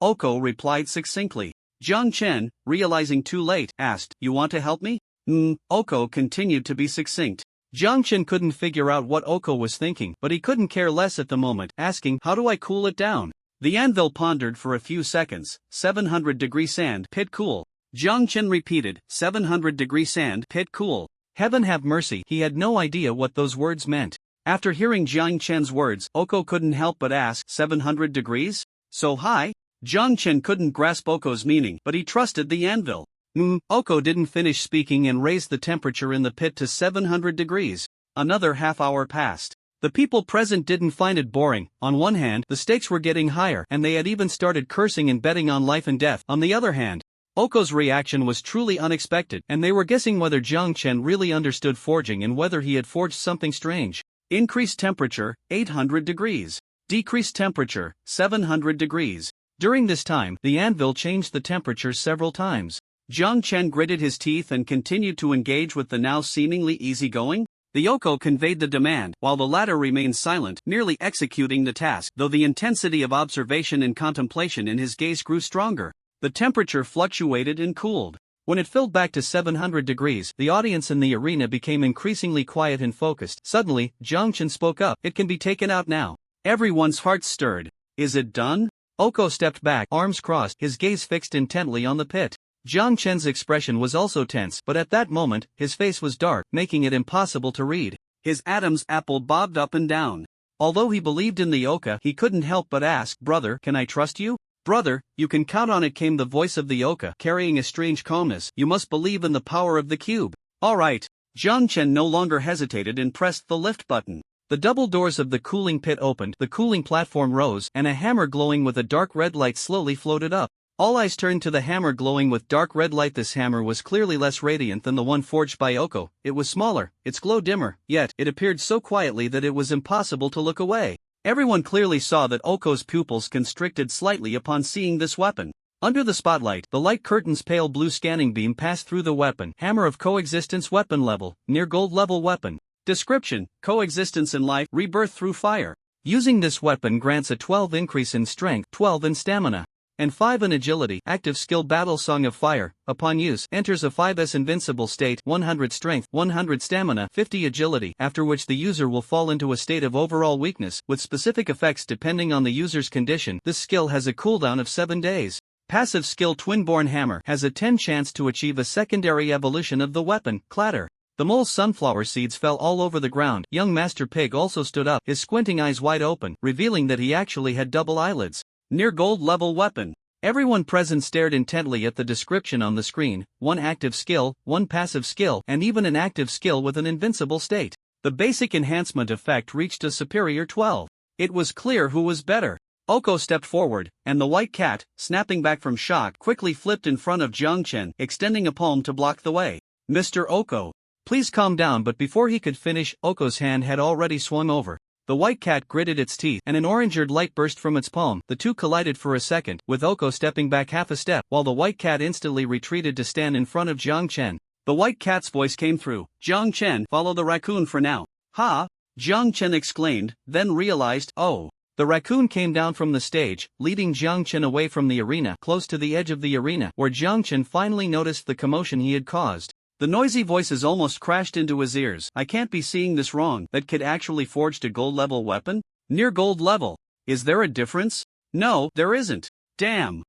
Oko replied succinctly. Jiang Chen, realizing too late, asked, you want to help me? Oko continued to be succinct. Jiang Chen couldn't figure out what Oko was thinking, but he couldn't care less at the moment, asking, how do I cool it down? The anvil pondered for a few seconds. 700-degree sand pit cool. Jiang Chen repeated, 700-degree sand pit cool. Heaven have mercy, he had no idea what those words meant. After hearing Jiang Chen's words, Oko couldn't help but ask, 700 degrees? So high? Jiang Chen couldn't grasp Oko's meaning, but he trusted the anvil. Oko didn't finish speaking and raised the temperature in the pit to 700 degrees. Another half hour passed. The people present didn't find it boring. On one hand, the stakes were getting higher, and they had even started cursing and betting on life and death. On the other hand, Oko's reaction was truly unexpected, and they were guessing whether Jiang Chen really understood forging and whether he had forged something strange. Increased temperature, 800 degrees. Decreased temperature, 700 degrees. During this time, the anvil changed the temperature several times. Jiang Chen gritted his teeth and continued to engage with the now seemingly easygoing. The Oko conveyed the demand, while the latter remained silent, merely executing the task, though the intensity of observation and contemplation in his gaze grew stronger. The temperature fluctuated and cooled. When it filled back to 700 degrees, the audience in the arena became increasingly quiet and focused. Suddenly, Jiang Chen spoke up. It can be taken out now. Everyone's hearts stirred. Is it done? Oko stepped back, arms crossed, his gaze fixed intently on the pit. Jiang Chen's expression was also tense, but at that moment, his face was dark, making it impossible to read. His Adam's apple bobbed up and down. Although he believed in the Oka, he couldn't help but ask, Brother, can I trust you? Brother, you can count on it, came the voice of the Oka, carrying a strange calmness. You must believe in the power of the cube. All right. Jiang Chen no longer hesitated and pressed the lift button. The double doors of the cooling pit opened, the cooling platform rose, and a hammer glowing with a dark red light slowly floated up. All eyes turned to the hammer glowing with dark red light. This hammer was clearly less radiant than the one forged by Oko. It was smaller, its glow dimmer, yet it appeared so quietly that it was impossible to look away. Everyone clearly saw that Oko's pupils constricted slightly upon seeing this weapon. Under the spotlight, the light curtain's pale blue scanning beam passed through the weapon. Hammer of coexistence, weapon level, near gold level weapon. Description: coexistence in life, rebirth through fire. Using this weapon grants a 12 increase in strength, 12 in stamina, and 5 in agility. Active skill: Battle Song of Fire. Upon use, enters a 5s invincible state, 100 strength, 100 stamina, 50 agility, after which the user will fall into a state of overall weakness, with specific effects depending on the user's condition. This skill has a cooldown of 7 days. Passive skill: Twinborn Hammer, has a 10 chance to achieve a secondary evolution of the weapon, Clatter. The mole's sunflower seeds fell all over the ground. Young Master Pig also stood up, his squinting eyes wide open, revealing that he actually had double eyelids. Near gold level weapon. Everyone present stared intently at the description on the screen: 1 active skill, 1 passive skill, and even an active skill with an invincible state. The basic enhancement effect reached a superior 12. It was clear who was better. Oko stepped forward, and the white cat, snapping back from shock, quickly flipped in front of Jiang Chen, extending a palm to block the way. Mr. Oko, please calm down. But before he could finish, Oko's hand had already swung over. The white cat gritted its teeth, and an orange-eared light burst from its palm. The two collided for a second, with Oko stepping back half a step, while the white cat instantly retreated to stand in front of Jiang Chen. The white cat's voice came through. Jiang Chen, follow the raccoon for now. Ha! Jiang Chen exclaimed, then realized, oh. The The raccoon came down from the stage, leading Jiang Chen away from the arena, close to the edge of the arena, where Jiang Chen finally noticed the commotion he had caused. The noisy voices almost crashed into his ears. I can't be seeing this wrong. That kid actually forged a gold level weapon? Near gold level. Is there a difference? No, there isn't. Damn.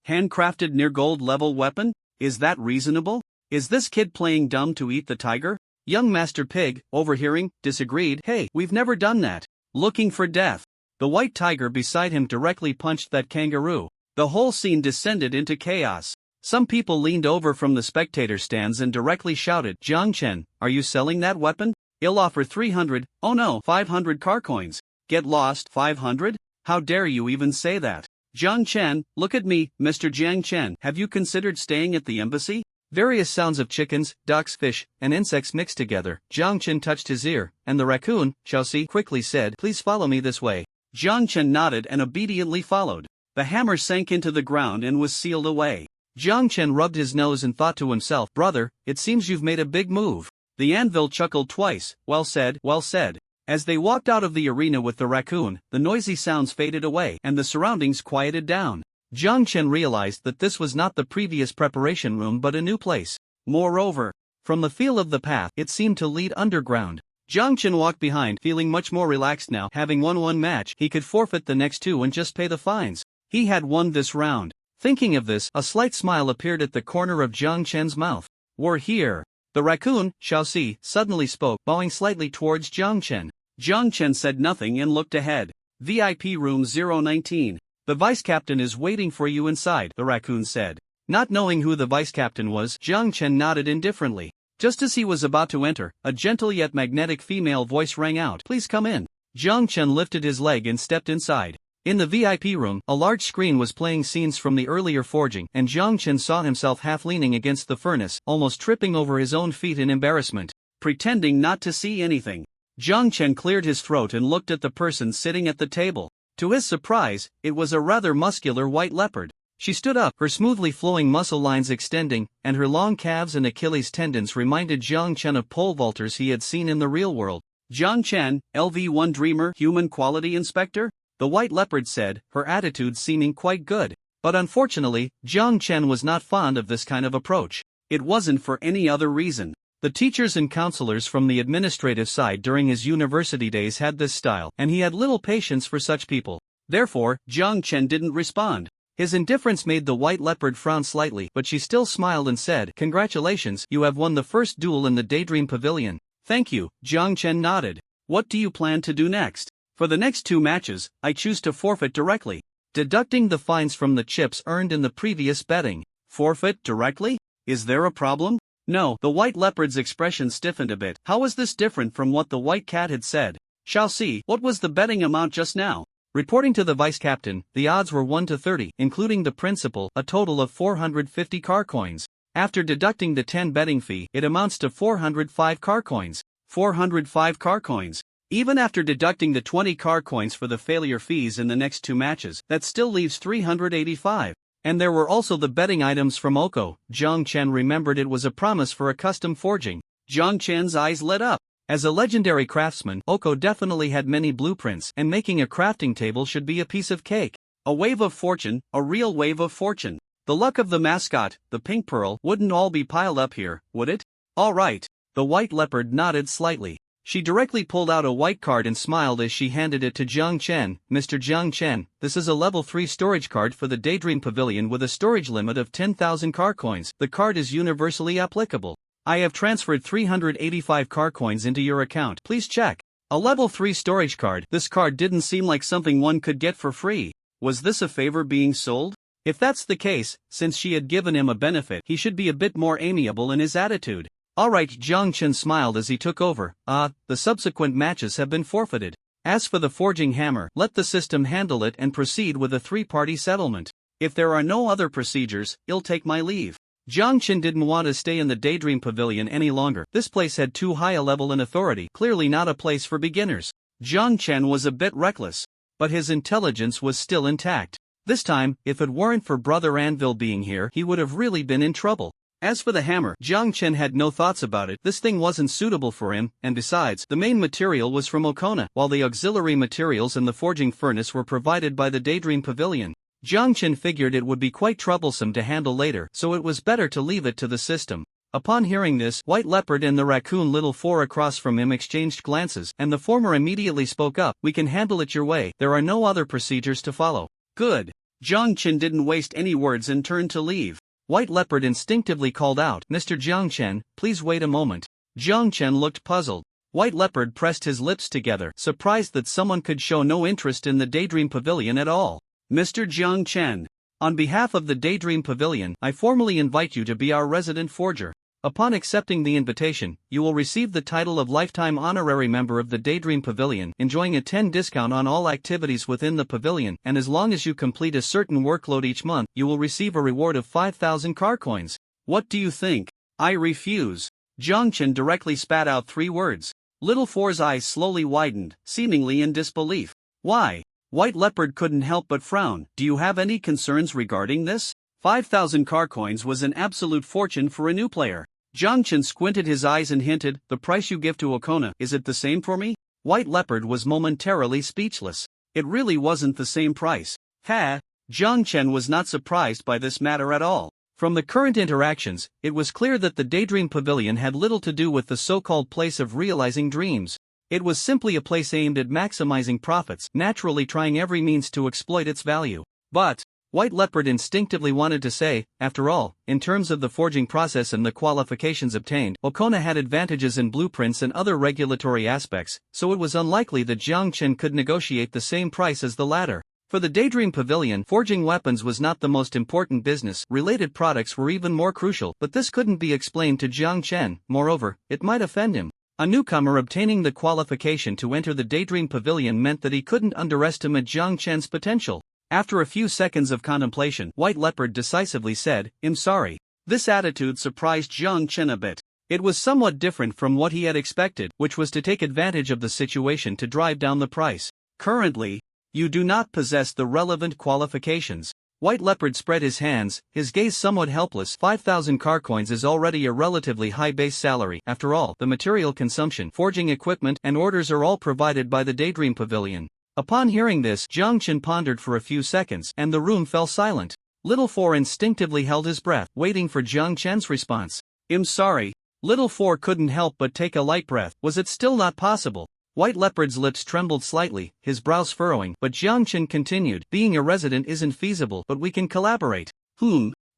Handcrafted near gold level weapon? Is that reasonable? Is this kid playing dumb to eat the tiger? Young Master Pig, overhearing, disagreed. Hey, we've never done that. Looking for death. The white tiger beside him directly punched that kangaroo. The whole scene descended into chaos. Some people leaned over from the spectator stands and directly shouted, Jiang Chen, are you selling that weapon? I'll offer 300, oh no, 500 car coins. Get lost, 500? How dare you even say that? Jiang Chen, look at me, Mr. Jiang Chen. Have you considered staying at the embassy? Various sounds of chickens, ducks, fish, and insects mixed together. Jiang Chen touched his ear, and the raccoon, Xiaoxi, quickly said, please follow me this way. Jiang Chen nodded and obediently followed. The hammer sank into the ground and was sealed away. Jiang Chen rubbed his nose and thought to himself, brother, it seems you've made a big move. The anvil chuckled twice, well said, well said. As they walked out of the arena with the raccoon, the noisy sounds faded away and the surroundings quieted down. Jiang Chen realized that this was not the previous preparation room but a new place. Moreover, from the feel of the path, it seemed to lead underground. Jiang Chen walked behind, feeling much more relaxed now. Having won one match, he could forfeit the next two and just pay the fines. He had won this round. Thinking of this, a slight smile appeared at the corner of Jiang Chen's mouth. We're here. The raccoon, Xiaoxi, suddenly spoke, bowing slightly towards Jiang Chen. Jiang Chen said nothing and looked ahead. VIP room 019. The vice captain is waiting for you inside, the raccoon said. Not knowing who the vice captain was, Jiang Chen nodded indifferently. Just as he was about to enter, a gentle yet magnetic female voice rang out, please come in. Jiang Chen lifted his leg and stepped inside. In the VIP room, a large screen was playing scenes from the earlier forging, and Jiang Chen saw himself half leaning against the furnace, almost tripping over his own feet in embarrassment. Pretending not to see anything. Jiang Chen cleared his throat and looked at the person sitting at the table. To his surprise, it was a rather muscular white leopard. She stood up, her smoothly flowing muscle lines extending, and her long calves and Achilles tendons reminded Jiang Chen of pole vaulters he had seen in the real world. Jiang Chen, LV1 Dreamer, Human Quality Inspector? The white leopard said, her attitude seeming quite good. But unfortunately, Jiang Chen was not fond of this kind of approach. It wasn't for any other reason. The teachers and counselors from the administrative side during his university days had this style, and he had little patience for such people. Therefore, Jiang Chen didn't respond. His indifference made the white leopard frown slightly, but she still smiled and said, congratulations, you have won the first duel in the Daydream Pavilion. Thank you, Jiang Chen nodded. What do you plan to do next? For the next two matches, I choose to forfeit directly. Deducting the fines from the chips earned in the previous betting. Forfeit directly? Is there a problem? No, the white leopard's expression stiffened a bit. How was this different from what the white cat had said? Xiaoxi, what was the betting amount just now? Reporting to the vice captain, the odds were 1 to 30, including the principal, a total of 450 car coins. After deducting the 10 betting fee, it amounts to 405 car coins. 405 car coins. Even after deducting the 20 car coins for the failure fees in the next two matches, that still leaves 385. And there were also the betting items from Oko. Jiang Chen remembered it was a promise for a custom forging. Jiang Chen's eyes lit up. As a legendary craftsman, Oko definitely had many blueprints, and making a crafting table should be a piece of cake. A wave of fortune, a real wave of fortune. The luck of the mascot, the pink pearl, wouldn't all be piled up here, would it? All right. The white leopard nodded slightly. She directly pulled out a white card and smiled as she handed it to Jiang Chen. Mr. Jiang Chen, this is a level 3 storage card for the Daydream Pavilion with a storage limit of 10,000 car coins. The card is universally applicable. I have transferred 385 car coins into your account. Please check. A level 3 storage card. This card didn't seem like something one could get for free. Was this a favor being sold? If that's the case, since she had given him a benefit, he should be a bit more amiable in his attitude. Alright, Jiang Chen smiled as he took over. The subsequent matches have been forfeited. As for the forging hammer, let the system handle it and proceed with a 3-party settlement. If there are no other procedures, I'll take my leave. Jiang Chen didn't want to stay in the Daydream Pavilion any longer. This place had too high a level in authority, clearly not a place for beginners. Jiang Chen was a bit reckless. But his intelligence was still intact. This time, if it weren't for Brother Anvil being here, he would have really been in trouble. As for the hammer, Jiang Chen had no thoughts about it. This thing wasn't suitable for him, and besides, the main material was from Okona, while the auxiliary materials and the forging furnace were provided by the Daydream Pavilion. Jiang Chen figured it would be quite troublesome to handle later, so it was better to leave it to the system. Upon hearing this, White Leopard and the raccoon Little Four across from him exchanged glances, and the former immediately spoke up. "We can handle it your way, there are no other procedures to follow." Good. Jiang Chen didn't waste any words and turned to leave. White Leopard instinctively called out, "Mr. Jiang Chen, please wait a moment." Jiang Chen looked puzzled. White Leopard pressed his lips together, surprised that someone could show no interest in the Daydream Pavilion at all. "Mr. Jiang Chen, on behalf of the Daydream Pavilion, I formally invite you to be our resident forger. Upon accepting the invitation, you will receive the title of Lifetime Honorary Member of the Daydream Pavilion, enjoying a 10% discount on all activities within the pavilion, and as long as you complete a certain workload each month, you will receive a reward of 5,000 car coins. What do you think?" "I refuse." Jiang Chen directly spat out 3 words. Little Four's eyes slowly widened, seemingly in disbelief. "Why?" White Leopard couldn't help but frown. "Do you have any concerns regarding this?" 5,000 car coins was an absolute fortune for a new player. Jiang Chen squinted his eyes and hinted, "The price you give to Okona, is it the same for me?" White Leopard was momentarily speechless. It really wasn't the same price. Jiang Chen was not surprised by this matter at all. From the current interactions, it was clear that the Daydream Pavilion had little to do with the so-called place of realizing dreams. It was simply a place aimed at maximizing profits, naturally trying every means to exploit its value. But White Leopard instinctively wanted to say, after all, in terms of the forging process and the qualifications obtained, Okona had advantages in blueprints and other regulatory aspects, so it was unlikely that Jiang Chen could negotiate the same price as the latter. For the Daydream Pavilion, forging weapons was not the most important business. Related products were even more crucial, but this couldn't be explained to Jiang Chen. Moreover, it might offend him. A newcomer obtaining the qualification to enter the Daydream Pavilion meant that he couldn't underestimate Jiang Chen's potential. After a few seconds of contemplation, White Leopard decisively said, "I'm sorry." This attitude surprised Jiang Chen a bit. It was somewhat different from what he had expected, which was to take advantage of the situation to drive down the price. "Currently, you do not possess the relevant qualifications." White Leopard spread his hands, his gaze somewhat helpless. 5,000 car coins is already a relatively high base salary. After all, the material consumption, forging equipment, and orders are all provided by the Daydream Pavilion. Upon hearing this, Jiang Chen pondered for a few seconds, and the room fell silent. Little Four instinctively held his breath, waiting for Jiang Chen's response. "I'm sorry." Little Four couldn't help but take a light breath. Was it still not possible? White Leopard's lips trembled slightly, his brows furrowing, but Jiang Chen continued, "Being a resident isn't feasible, but we can collaborate."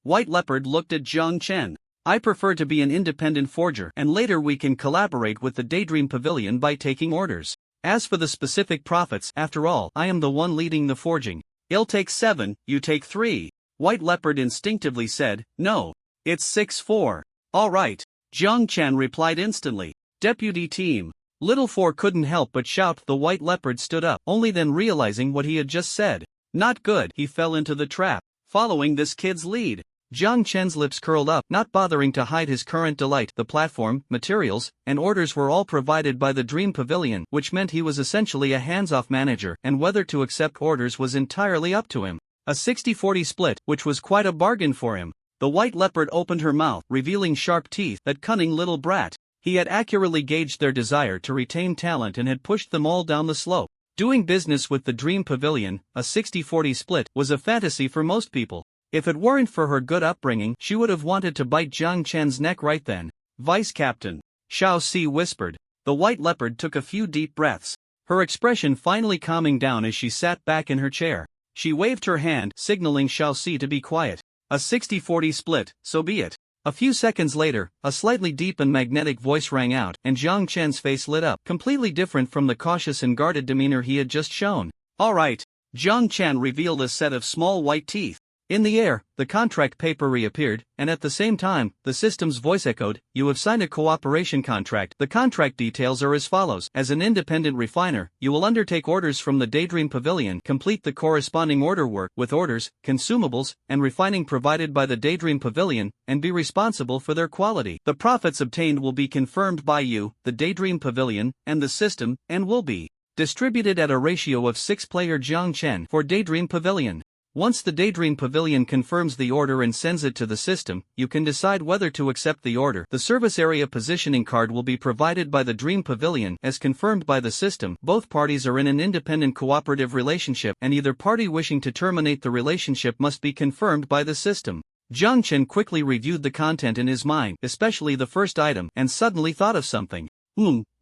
White Leopard looked at Jiang Chen. "I prefer to be an independent forger, and later we can collaborate with the Daydream Pavilion by taking orders. As for the specific profits, after all, I am the one leading the forging." "I'll take 7, you take 3. White Leopard instinctively said, "No. It's 6-4. "All right." Jiang Chen replied instantly. "Deputy team." Little Four couldn't help but shout. The White Leopard stood up, only then realizing what he had just said. Not good, he fell into the trap. Following this kid's lead, Jiang Chen's lips curled up, not bothering to hide his current delight. The platform, materials, and orders were all provided by the Dream Pavilion, which meant he was essentially a hands-off manager, and whether to accept orders was entirely up to him. A 60-40 split, which was quite a bargain for him. The White Leopard opened her mouth, revealing sharp teeth. That cunning little brat. He had accurately gauged their desire to retain talent and had pushed them all down the slope. Doing business with the Dream Pavilion, a 60-40 split, was a fantasy for most people. If it weren't for her good upbringing, she would have wanted to bite Jiang Chen's neck right then. "Vice Captain," Xiao Si whispered. The White Leopard took a few deep breaths, her expression finally calming down as she sat back in her chair. She waved her hand, signaling Xiao Si to be quiet. "A 60-40 split, so be it." A few seconds later, a slightly deep and magnetic voice rang out, and Jiang Chen's face lit up, completely different from the cautious and guarded demeanor he had just shown. "All right." Jiang Chen revealed a set of small white teeth. In the air, the contract paper reappeared, and at the same time, the system's voice echoed, "You have signed a cooperation contract." The contract details are as follows. As an independent refiner, you will undertake orders from the Daydream Pavilion, complete the corresponding order work, with orders, consumables, and refining provided by the Daydream Pavilion, and be responsible for their quality. The profits obtained will be confirmed by you, the Daydream Pavilion, and the system, and will be distributed at a ratio of 6 player Jiang Chen for Daydream Pavilion. Once the Daydream Pavilion confirms the order and sends it to the system, you can decide whether to accept the order. The service area positioning card will be provided by the Dream Pavilion as confirmed by the system. Both parties are in an independent cooperative relationship, and either party wishing to terminate the relationship must be confirmed by the system. Jiang Chen quickly reviewed the content in his mind, especially the first item, and suddenly thought of something.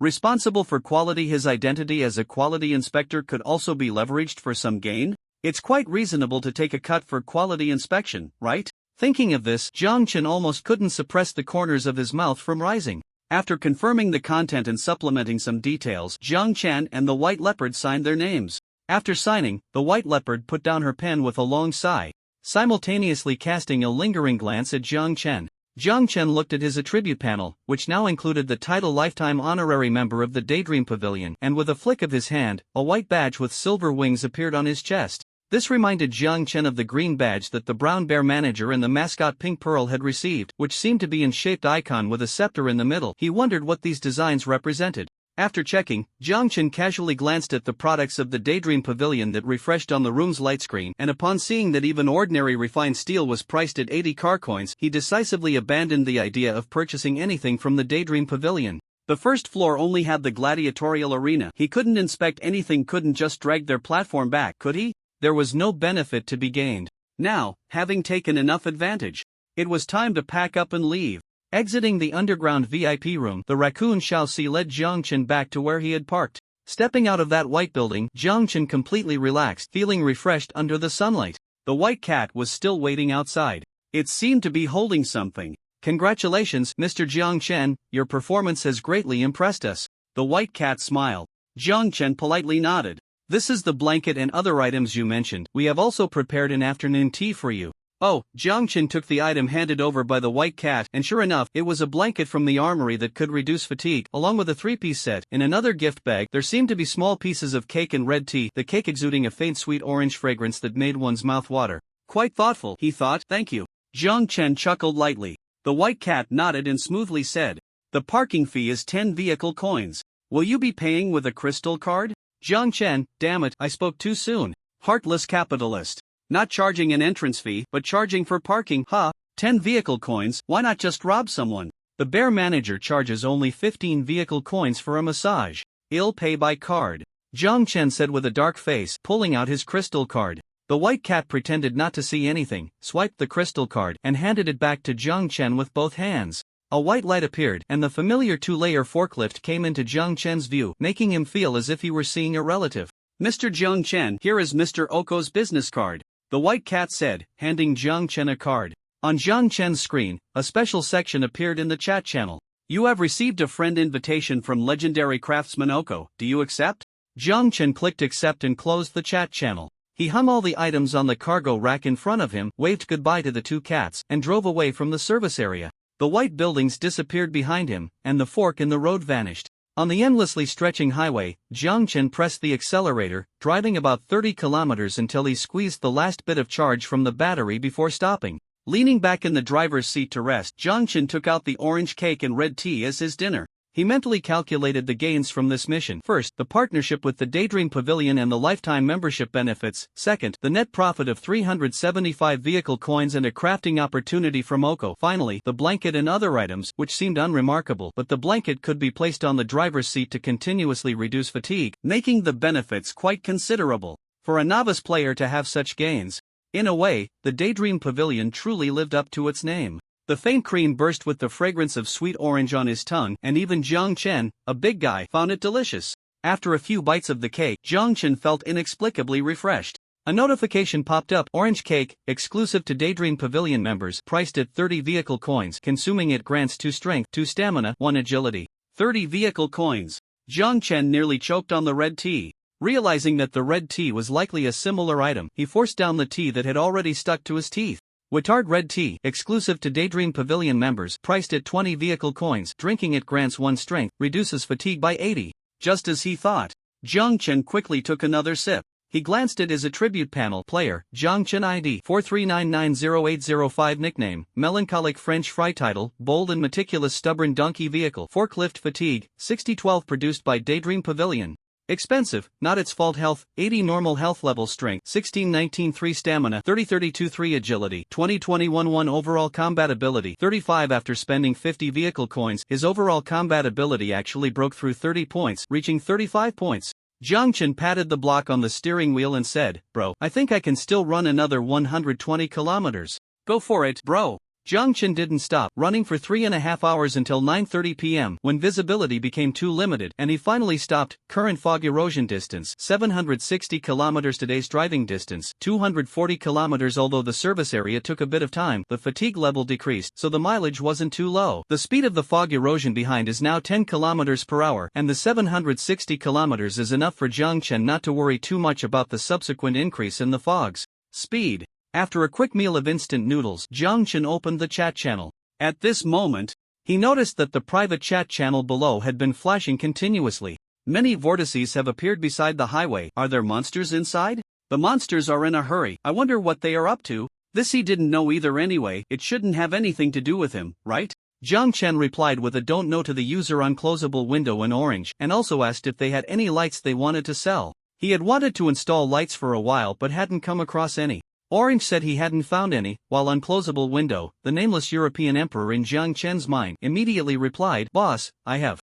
Responsible for quality. His identity as a quality inspector could also be leveraged for some gain? It's quite reasonable to take a cut for quality inspection, right? Thinking of this, Jiang Chen almost couldn't suppress the corners of his mouth from rising. After confirming the content and supplementing some details, Jiang Chen and the White Leopard signed their names. After signing, the White Leopard put down her pen with a long sigh, simultaneously casting a lingering glance at Jiang Chen. Jiang Chen looked at his attribute panel, which now included the title Lifetime Honorary Member of the Daydream Pavilion, and with a flick of his hand, a white badge with silver wings appeared on his chest. This reminded Jiang Chen of the green badge that the Brown Bear manager and the mascot Pink Pearl had received, which seemed to be in shaped icon with a scepter in the middle. He wondered what these designs represented. After checking, Jiang Chen casually glanced at the products of the Daydream Pavilion that refreshed on the room's light screen, and upon seeing that even ordinary refined steel was priced at 80 car coins, he decisively abandoned the idea of purchasing anything from the Daydream Pavilion. The first floor only had the gladiatorial arena. He couldn't inspect anything, couldn't just drag their platform back, could he? There was no benefit to be gained. Now, having taken enough advantage, it was time to pack up and leave. Exiting the underground VIP room, the raccoon Xiaoxi led Jiang Chen back to where he had parked. Stepping out of that white building, Jiang Chen completely relaxed, feeling refreshed under the sunlight. The white cat was still waiting outside. It seemed to be holding something. "Congratulations, Mr. Jiang Chen, your performance has greatly impressed us." The white cat smiled. Jiang Chen politely nodded. "This is the blanket and other items you mentioned. We have also prepared an afternoon tea for you." Oh, Jiang Chen took the item handed over by the white cat, and sure enough, it was a blanket from the armory that could reduce fatigue, along with a 3-piece set. In another gift bag, there seemed to be small pieces of cake and red tea, the cake exuding a faint sweet orange fragrance that made one's mouth water. Quite thoughtful, he thought. "Thank you." Jiang Chen chuckled lightly. The white cat nodded and smoothly said, "The parking fee is 10 vehicle coins. Will you be paying with a crystal card?" Jiang Chen, damn it, I spoke too soon. Heartless capitalist. Not charging an entrance fee, but charging for parking, huh? 10 vehicle coins, why not just rob someone? The bear manager charges only 15 vehicle coins for a massage. I'll pay by card. Jiang Chen said with a dark face, pulling out his crystal card. The white cat pretended not to see anything, swiped the crystal card, and handed it back to Jiang Chen with both hands. A white light appeared, and the familiar 2-layer forklift came into Jiang Chen's view, making him feel as if he were seeing a relative. "Mr. Jiang Chen, here is Mr. Oko's business card," the white cat said, handing Jiang Chen a card. On Jiang Chen's screen, a special section appeared in the chat channel. "You have received a friend invitation from legendary craftsman Oko, do you accept?" Jiang Chen clicked accept and closed the chat channel. He hung all the items on the cargo rack in front of him, waved goodbye to the 2 cats, and drove away from the service area. The white buildings disappeared behind him, and the fork in the road vanished. On the endlessly stretching highway, Jiang Chen pressed the accelerator, driving about 30 kilometers until he squeezed the last bit of charge from the battery before stopping. Leaning back in the driver's seat to rest, Jiang Chen took out the orange cake and red tea as his dinner. He mentally calculated the gains from this mission. First, the partnership with the Daydream Pavilion and the lifetime membership benefits. Second, the net profit of 375 vehicle coins and a crafting opportunity from Oko. Finally, the blanket and other items, which seemed unremarkable, but the blanket could be placed on the driver's seat to continuously reduce fatigue, making the benefits quite considerable. For a novice player to have such gains, in a way, the Daydream Pavilion truly lived up to its name. The faint cream burst with the fragrance of sweet orange on his tongue, and even Jiang Chen, a big guy, found it delicious. After a few bites of the cake, Jiang Chen felt inexplicably refreshed. A notification popped up. Orange cake, exclusive to Daydream Pavilion members, priced at 30 vehicle coins. Consuming it grants 2 strength, 2 stamina, 1 agility. 30 vehicle coins. Jiang Chen nearly choked on the red tea. Realizing that the red tea was likely a similar item, he forced down the tea that had already stuck to his teeth. Wittard red tea, exclusive to Daydream Pavilion members, priced at 20 vehicle coins. Drinking it grants 1 strength, reduces fatigue by 80. Just as he thought. Jiang Chen quickly took another sip. He glanced at his attribute panel. Player, Jiang Chen ID 43990805. Nickname, Melancholic French Fry. Title, Bold and Meticulous Stubborn Donkey. Vehicle, Forklift. Fatigue, 6012. Produced by Daydream Pavilion. Expensive, not its fault. Health, 80 normal health level. Strength, 16-19 3 stamina, 30-32 3 agility, 20-21 1 overall combat ability, 35 after spending 50 vehicle coins. His overall combat ability actually broke through 30 points, reaching 35 points. Jiang Chen patted the block on the steering wheel and said, "Bro, I think I can still run another 120 kilometers. Go for it, bro." Jiang Chen didn't stop running for 3.5 hours until 9:30 p.m. when visibility became too limited and he finally stopped. Current fog erosion distance 760 kilometers. Today's driving distance 240 kilometers. Although the service area took a bit of time, the fatigue level decreased, so the mileage wasn't too low. The speed of the fog erosion behind is now 10 kilometers per hour, and the 760 kilometers is enough for Jiang Chen not to worry too much about the subsequent increase in the fog's speed. After a quick meal of instant noodles, Jiang Chen opened the chat channel. At this moment, he noticed that the private chat channel below had been flashing continuously. Many vortices have appeared beside the highway. Are there monsters inside? The monsters are in a hurry. I wonder what they are up to. This he didn't know either anyway. It shouldn't have anything to do with him, right? Jiang Chen replied with a don't know to the user unclosable window in orange and also asked if they had any lights they wanted to sell. He had wanted to install lights for a while but hadn't come across any. Orange said he hadn't found any, while unclosable window, the nameless European emperor in Jiang Chen's mind, immediately replied, "Boss, I have.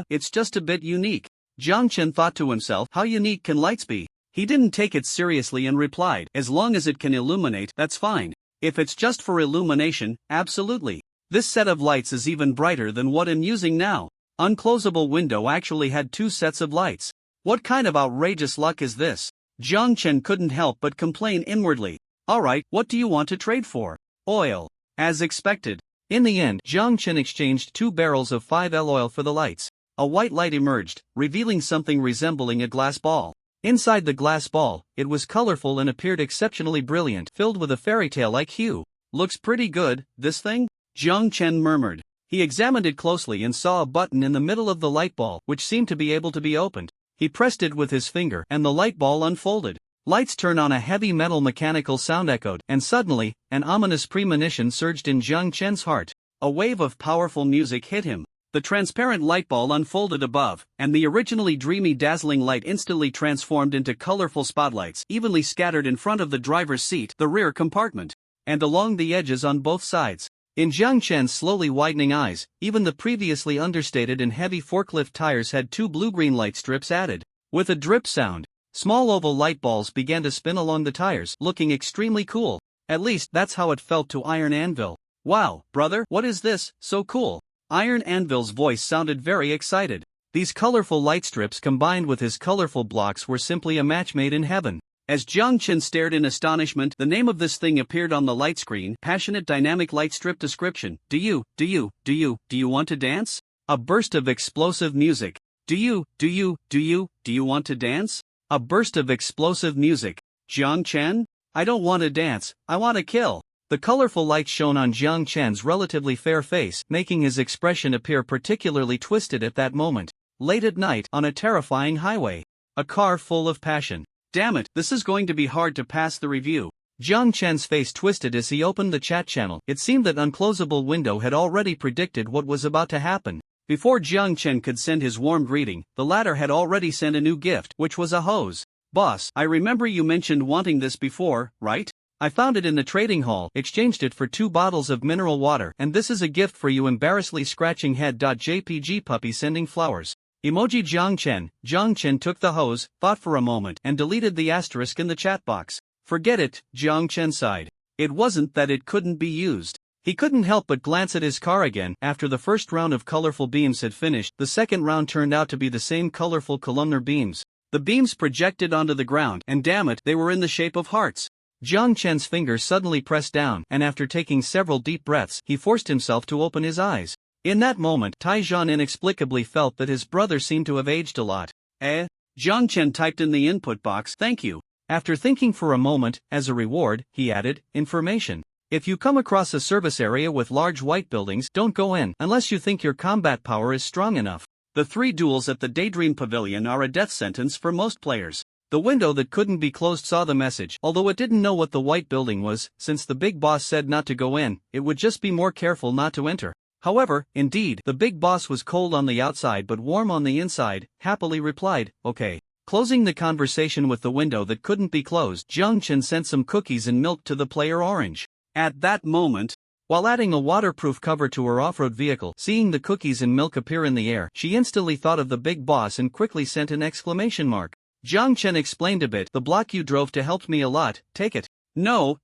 It's just a bit unique." Jiang Chen thought to himself, how unique can lights be? He didn't take it seriously and replied, "As long as it can illuminate, that's fine. If it's just for illumination, absolutely. This set of lights is even brighter than what I'm using now." Unclosable window actually had 2 sets of lights. What kind of outrageous luck is this? Jiang Chen couldn't help but complain inwardly. "Alright, what do you want to trade for?" "Oil." As expected. In the end, Jiang Chen exchanged 2 barrels of 5L oil for the lights. A white light emerged, revealing something resembling a glass ball. Inside the glass ball, it was colorful and appeared exceptionally brilliant, filled with a fairy tale-like hue. "Looks pretty good, this thing?" Jiang Chen murmured. He examined it closely and saw a button in the middle of the light ball, which seemed to be able to be opened. He pressed it with his finger, and the light ball unfolded. Lights turned on, a heavy metal mechanical sound echoed, and suddenly, an ominous premonition surged in Jiang Chen's heart. A wave of powerful music hit him. The transparent light ball unfolded above, and the originally dreamy dazzling light instantly transformed into colorful spotlights evenly scattered in front of the driver's seat, the rear compartment, and along the edges on both sides. In Jiang Chen's slowly widening eyes, even the previously understated and heavy forklift tires had 2 blue-green light strips added. With a drip sound, small oval light balls began to spin along the tires, looking extremely cool. At least, that's how it felt to Iron Anvil. "Wow, brother, what is this? So cool." Iron Anvil's voice sounded very excited. These colorful light strips combined with his colorful blocks were simply a match made in heaven. As Jiang Chen stared in astonishment, the name of this thing appeared on the light screen. Passionate dynamic light strip description. Do you want to dance? A burst of explosive music. Do you want to dance? A burst of explosive music. Jiang Chen? I don't want to dance, I want to kill. The colorful light shone on Jiang Chen's relatively fair face, making his expression appear particularly twisted at that moment. Late at night, on a terrifying highway. A car full of passion. Damn it, this is going to be hard to pass the review. Jiang Chen's face twisted as he opened the chat channel. It seemed that Unclosable Window had already predicted what was about to happen. Before Jiang Chen could send his warm greeting, the latter had already sent a new gift, which was a hose. "Boss, I remember you mentioned wanting this before, right? I found it in the trading hall, exchanged it for 2 bottles of mineral water, and this is a gift for you. Embarrassedly scratching head. JPG puppy sending flowers. Emoji Jiang Chen." Jiang Chen took the hose, thought for a moment, and deleted the asterisk in the chat box. "Forget it," Jiang Chen sighed. It wasn't that it couldn't be used. He couldn't help but glance at his car again. After the first round of colorful beams had finished, the second round turned out to be the same colorful columnar beams. The beams projected onto the ground, and damn it, they were in the shape of hearts. Jiang Chen's fingers suddenly pressed down, and after taking several deep breaths, he forced himself to open his eyes. In that moment, Taizhan inexplicably felt that his brother seemed to have aged a lot. Jiang Chen typed in the input box, "Thank you." After thinking for a moment, as a reward, he added, "Information. If you come across a service area with large white buildings, don't go in unless you think your combat power is strong enough. The 3 duels at the Daydream Pavilion are a death sentence for most players." The window that couldn't be closed saw the message, although it didn't know what the white building was. Since the big boss said not to go in, it would just be more careful not to enter. However, indeed, the big boss was cold on the outside but warm on the inside. Happily replied, "Okay." Closing the conversation with the window that couldn't be closed, Jiang Chen sent some cookies and milk to the player Orange. At that moment, while adding a waterproof cover to her off-road vehicle, seeing the cookies and milk appear in the air, she instantly thought of the big boss and quickly sent an exclamation mark. Jiang Chen explained a bit. The block you drove to helped me a lot, take it. No,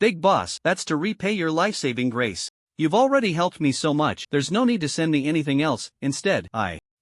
big boss, that's to repay your life-saving grace. You've already helped me so much, there's no need to send me anything else. Instead,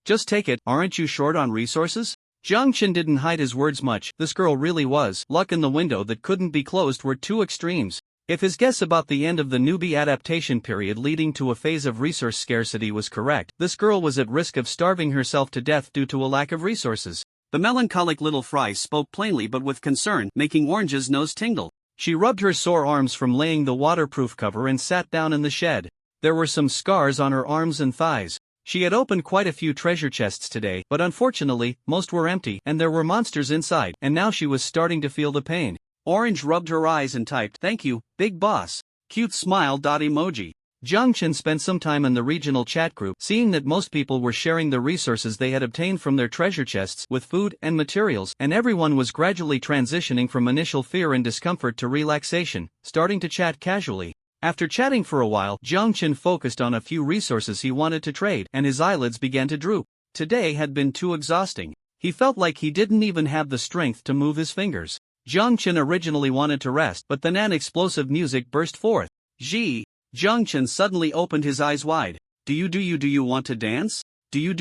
just take it. Aren't you short on resources? Jiang Chen didn't hide his words much. This girl really was. Luck and the window that couldn't be closed were two extremes. If his guess about the end of the newbie adaptation period leading to a phase of resource scarcity was correct, this girl was at risk of starving herself to death due to a lack of resources. The melancholic little fry spoke plainly but with concern, making Orange's nose tingle. She rubbed her sore arms from laying the waterproof cover and sat down in the shed. There were some scars on her arms and thighs. She had opened quite a few treasure chests today, but unfortunately, most were empty, and there were monsters inside, and now she was starting to feel the pain. Orange rubbed her eyes and typed, "Thank you, big boss." Cute smile. Emoji. Jiang Chen spent some time in the regional chat group, seeing that most people were sharing the resources they had obtained from their treasure chests with food and materials, and everyone was gradually transitioning from initial fear and discomfort to relaxation, starting to chat casually. After chatting for a while, Jiang Chen focused on a few resources he wanted to trade, and his eyelids began to droop. Today had been too exhausting. He felt like he didn't even have the strength to move his fingers. Jiang Chen originally wanted to rest, but then an explosive music burst forth. Jiang Chen suddenly opened his eyes wide. Do you want to dance? Do you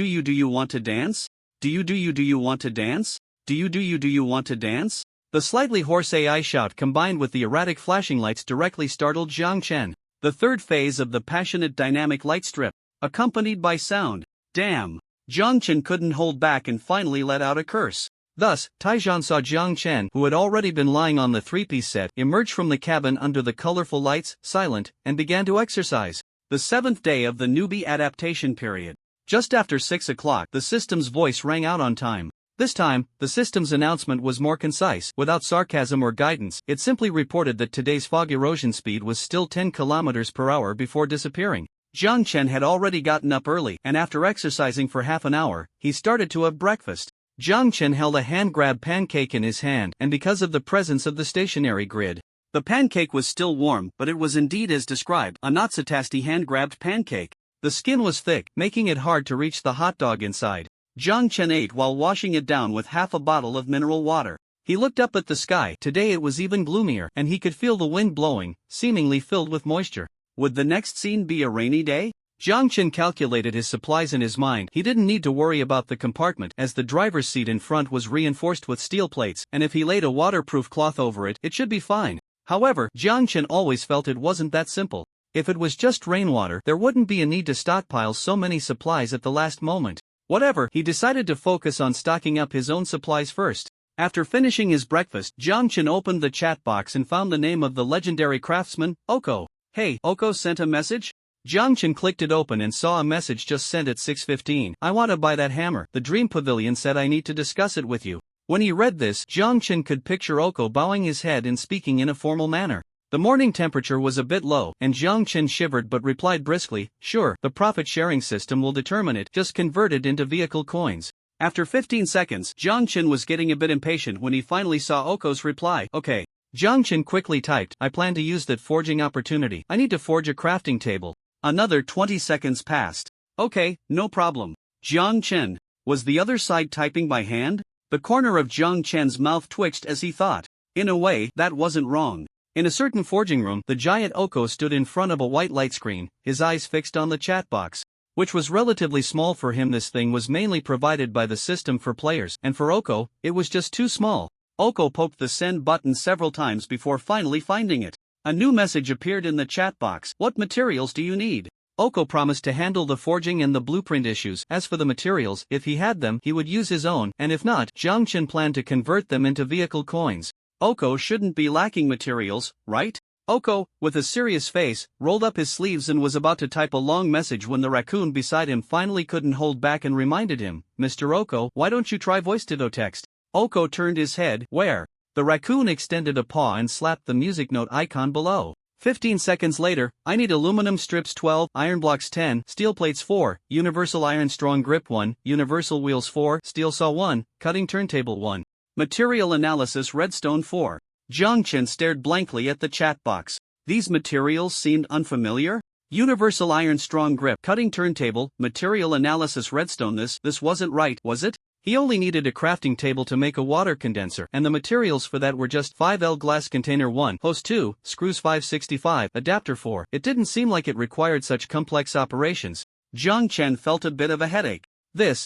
want to dance? Do you want to dance? Do you want to dance? The slightly hoarse AI shout combined with the erratic flashing lights directly startled Jiang Chen. The third phase of the passionate dynamic light strip, accompanied by sound. Damn! Jiang Chen couldn't hold back and finally let out a curse. Thus, Taizhan saw Jiang Chen, who had already been lying on the three-piece set, emerge from the cabin under the colorful lights, silent, and began to exercise. The seventh day of the newbie adaptation period. Just after 6 o'clock, the system's voice rang out on time. This time, the system's announcement was more concise, without sarcasm or guidance. It simply reported that today's fog erosion speed was still 10 km per hour before disappearing. Jiang Chen had already gotten up early, and after exercising for half an hour, he started to have breakfast. Jiang Chen held a hand-grabbed pancake in his hand, and because of the presence of the stationary grid, the pancake was still warm, but it was indeed as described, a not-so-tasty hand-grabbed pancake. The skin was thick, making it hard to reach the hot dog inside. Jiang Chen ate while washing it down with half a bottle of mineral water. He looked up at the sky. Today it was even gloomier, and he could feel the wind blowing, seemingly filled with moisture. Would the next scene be a rainy day? Jiang Chen calculated his supplies in his mind. He didn't need to worry about the compartment, as the driver's seat in front was reinforced with steel plates, and if he laid a waterproof cloth over it, it should be fine. However, Jiang Chen always felt it wasn't that simple. If it was just rainwater, there wouldn't be a need to stockpile so many supplies at the last moment. Whatever, he decided to focus on stocking up his own supplies first. After finishing his breakfast, Jiang Chen opened the chat box and found the name of the legendary craftsman, Oko. Hey, Oko sent a message? Jiang Chen clicked it open and saw a message just sent at 6:15. I want to buy that hammer. The Dream Pavilion said I need to discuss it with you. When he read this, Jiang Chen could picture Oko bowing his head and speaking in a formal manner. The morning temperature was a bit low, and Jiang Chen shivered but replied briskly, sure, the profit-sharing system will determine it, just convert it into vehicle coins. After 15 seconds, Jiang Chen was getting a bit impatient when he finally saw Oko's reply. Okay. Jiang Chen quickly typed, I plan to use that forging opportunity. I need to forge a crafting table. Another 20 seconds passed. Okay, no problem. Jiang Chen. Was the other side typing by hand? The corner of Jiang Chen's mouth twitched as he thought. In a way, that wasn't wrong. In a certain forging room, the giant Oko stood in front of a white light screen, his eyes fixed on the chat box, which was relatively small for him. This thing was mainly provided by the system for players, and for Oko, it was just too small. Oko poked the send button several times before finally finding it. A new message appeared in the chat box. What materials do you need? Oko promised to handle the forging and the blueprint issues. As for the materials, if he had them, he would use his own, and if not, Jiang Chen planned to convert them into vehicle coins. Oko shouldn't be lacking materials, right? Oko, with a serious face, rolled up his sleeves and was about to type a long message when the raccoon beside him finally couldn't hold back and reminded him, Mr. Oko, why don't you try voice-to-text? Oko turned his head. Where? The raccoon extended a paw and slapped the music note icon below. 15 seconds later, I need aluminum strips 12, iron blocks 10, steel plates 4, universal iron strong grip 1, universal wheels 4, steel saw 1, cutting turntable 1. Material analysis redstone 4. Jiang Chen stared blankly at the chat box. These materials seemed unfamiliar? Universal iron strong grip, cutting turntable, material analysis redstone. This wasn't right, was it? He only needed a crafting table to make a water condenser, and the materials for that were just 5L glass container 1, hose 2, screws 565, adapter 4. It didn't seem like it required such complex operations. Jiang Chen felt a bit of a headache.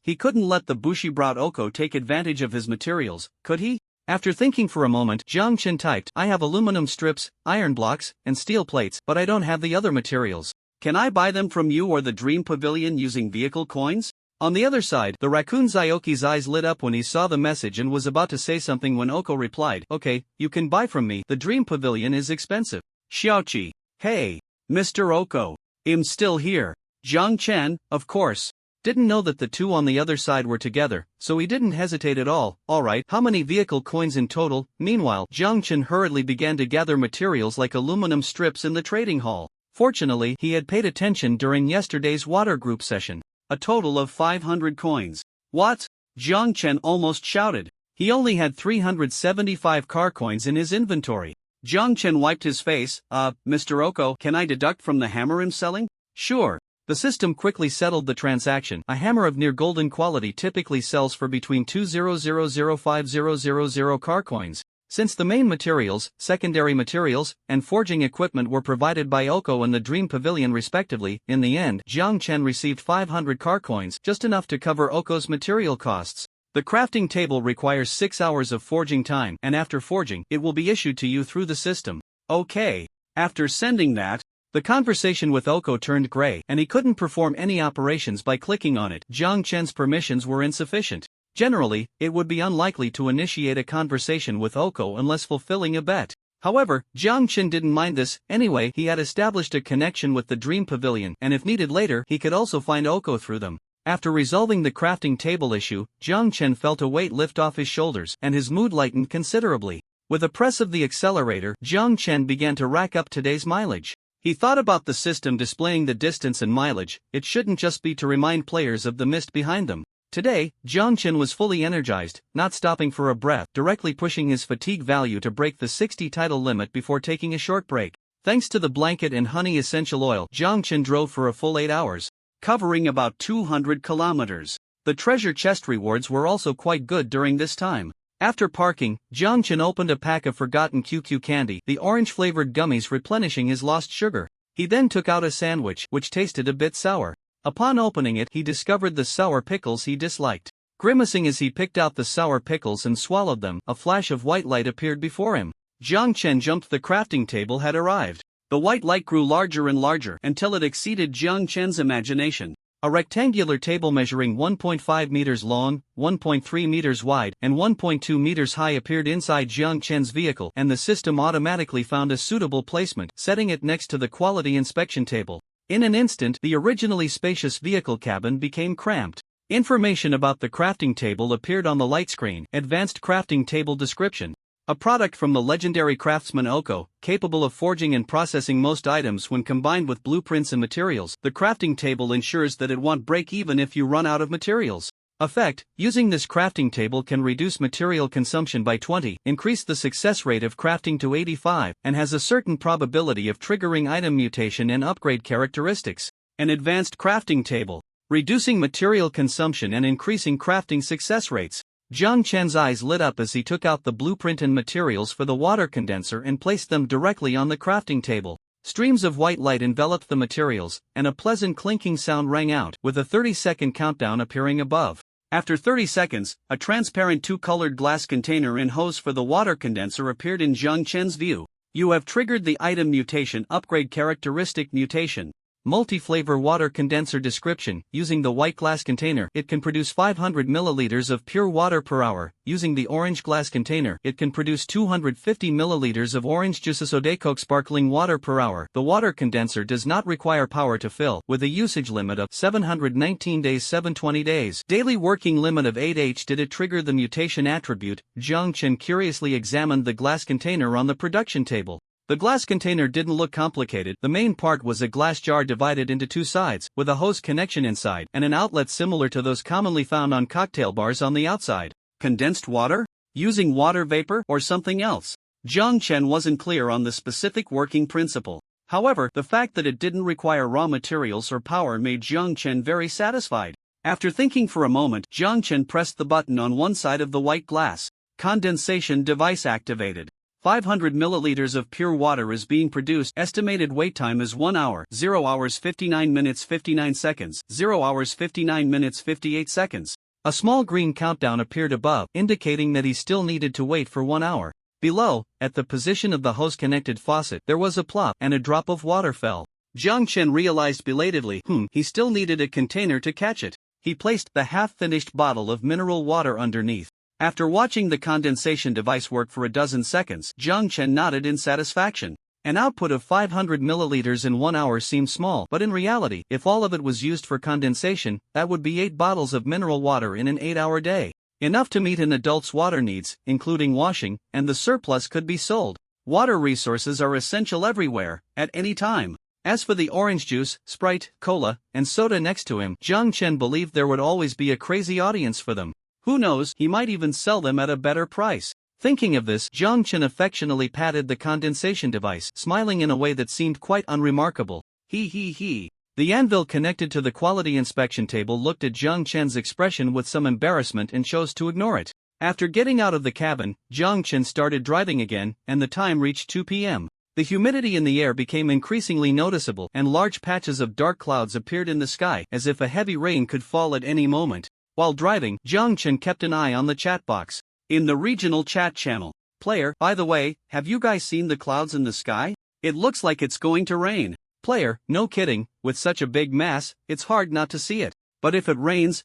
He couldn't let the bushy-browed Oko take advantage of his materials, could he? After thinking for a moment, Jiang Chen typed, I have aluminum strips, iron blocks, and steel plates, but I don't have the other materials. Can I buy them from you or the Dream Pavilion using vehicle coins? On the other side, the raccoon Zioki's eyes lit up when he saw the message and was about to say something when Oko replied, okay, you can buy from me, the Dream Pavilion is expensive. Xiaoqi. Hey, Mr. Oko. I'm still here. Jiang Chen, of course. Didn't know that the two on the other side were together, so he didn't hesitate at all. Alright, how many vehicle coins in total? Meanwhile, Jiang Chen hurriedly began to gather materials like aluminum strips in the trading hall. Fortunately, he had paid attention during yesterday's water group session. A total of 500 coins. What? Jiang Chen almost shouted. He only had 375 car coins in his inventory. Jiang Chen wiped his face. Mr. Oko, can I deduct from the hammer I'm selling? Sure. The system quickly settled the transaction. A hammer of near golden quality typically sells for between 200,050,000 car coins. Since the main materials, secondary materials, and forging equipment were provided by Oko and the Dream Pavilion respectively, in the end, Jiang Chen received 500 car coins, just enough to cover Oko's material costs. The crafting table requires 6 hours of forging time, and after forging, it will be issued to you through the system. Okay. After sending that, the conversation with Oko turned gray, and he couldn't perform any operations by clicking on it. Jiang Chen's permissions were insufficient. Generally, it would be unlikely to initiate a conversation with Oko unless fulfilling a bet. However, Jiang Chen didn't mind this. Anyway, he had established a connection with the Dream Pavilion, and if needed later, he could also find Oko through them. After resolving the crafting table issue, Jiang Chen felt a weight lift off his shoulders, and his mood lightened considerably. With a press of the accelerator, Jiang Chen began to rack up today's mileage. He thought about the system displaying the distance and mileage. It shouldn't just be to remind players of the mist behind them. Today, Jiang Chen was fully energized, not stopping for a breath, directly pushing his fatigue value to break the 60 title limit before taking a short break. Thanks to the blanket and honey essential oil, Jiang Chen drove for a full 8 hours, covering about 200 kilometers. The treasure chest rewards were also quite good during this time. After parking, Jiang Chen opened a pack of forgotten QQ candy, the orange-flavored gummies replenishing his lost sugar. He then took out a sandwich, which tasted a bit sour. Upon opening it, he discovered the sour pickles he disliked. Grimacing as he picked out the sour pickles and swallowed them, a flash of white light appeared before him. Jiang Chen jumped. The crafting table had arrived. The white light grew larger and larger until it exceeded Jiang Chen's imagination. A rectangular table measuring 1.5 meters long, 1.3 meters wide, and 1.2 meters high appeared inside Jiang Chen's vehicle, and the system automatically found a suitable placement, setting it next to the quality inspection table. In an instant, the originally spacious vehicle cabin became cramped. Information about the crafting table appeared on the light screen. Advanced crafting table description. A product from the legendary craftsman Oko, capable of forging and processing most items when combined with blueprints and materials. The crafting table ensures that it won't break even if you run out of materials. Effect: using this crafting table can reduce material consumption by 20, increase the success rate of crafting to 85, and has a certain probability of triggering item mutation and upgrade characteristics. An advanced crafting table, reducing material consumption and increasing crafting success rates. Jiang Chen's eyes lit up as he took out the blueprint and materials for the water condenser and placed them directly on the crafting table. Streams of white light enveloped the materials, and a pleasant clinking sound rang out, with a 30-second countdown appearing above. After 30 seconds, a transparent two-colored glass container and hose for the water condenser appeared in Jiang Chen's view. You have triggered the item mutation upgrade characteristic mutation. Multi-flavor water condenser description. Using the white glass container, it can produce 500 milliliters of pure water per hour. Using the orange glass container, it can produce 250 milliliters of orange juice sodacoke sparkling water per hour. The water condenser does not require power to fill, with a usage limit of 719 days 720 days. Daily working limit of 8H. Did it trigger the mutation attribute? Jiang Chen curiously examined the glass container on the production table. The glass container didn't look complicated. The main part was a glass jar divided into two sides, with a hose connection inside, and an outlet similar to those commonly found on cocktail bars on the outside. Condensed water? Using water vapor or something else? Zhang Chen wasn't clear on the specific working principle. However, the fact that it didn't require raw materials or power made Zhang Chen very satisfied. After thinking for a moment, Zhang Chen pressed the button on one side of the white glass. Condensation device activated. 500 milliliters of pure water is being produced. Estimated wait time is 1 hour, 0 hours 59 minutes 59 seconds, 0 hours 59 minutes 58 seconds. A small green countdown appeared above, indicating that he still needed to wait for 1 hour. Below, at the position of the hose-connected faucet, there was a plop, and a drop of water fell. Zhang Chen realized belatedly, he still needed a container to catch it. He placed the half-finished bottle of mineral water underneath. After watching the condensation device work for a dozen seconds, Zhang Chen nodded in satisfaction. An output of 500 milliliters in 1 hour seemed small, but in reality, if all of it was used for condensation, that would be 8 bottles of mineral water in an 8-hour day. Enough to meet an adult's water needs, including washing, and the surplus could be sold. Water resources are essential everywhere, at any time. As for the orange juice, Sprite, cola, and soda next to him, Zhang Chen believed there would always be a crazy audience for them. Who knows, he might even sell them at a better price. Thinking of this, Zhang Chen affectionately patted the condensation device, smiling in a way that seemed quite unremarkable. He. The anvil connected to the quality inspection table looked at Zhang Chen's expression with some embarrassment and chose to ignore it. After getting out of the cabin, Zhang Chen started driving again, and the time reached 2 p.m. The humidity in the air became increasingly noticeable, and large patches of dark clouds appeared in the sky, as if a heavy rain could fall at any moment. While driving, Zhang Chen kept an eye on the chat box. In the regional chat channel, player, by the way, have you guys seen the clouds in the sky? It looks like it's going to rain. Player, no kidding, with such a big mass, it's hard not to see it. But if it rains,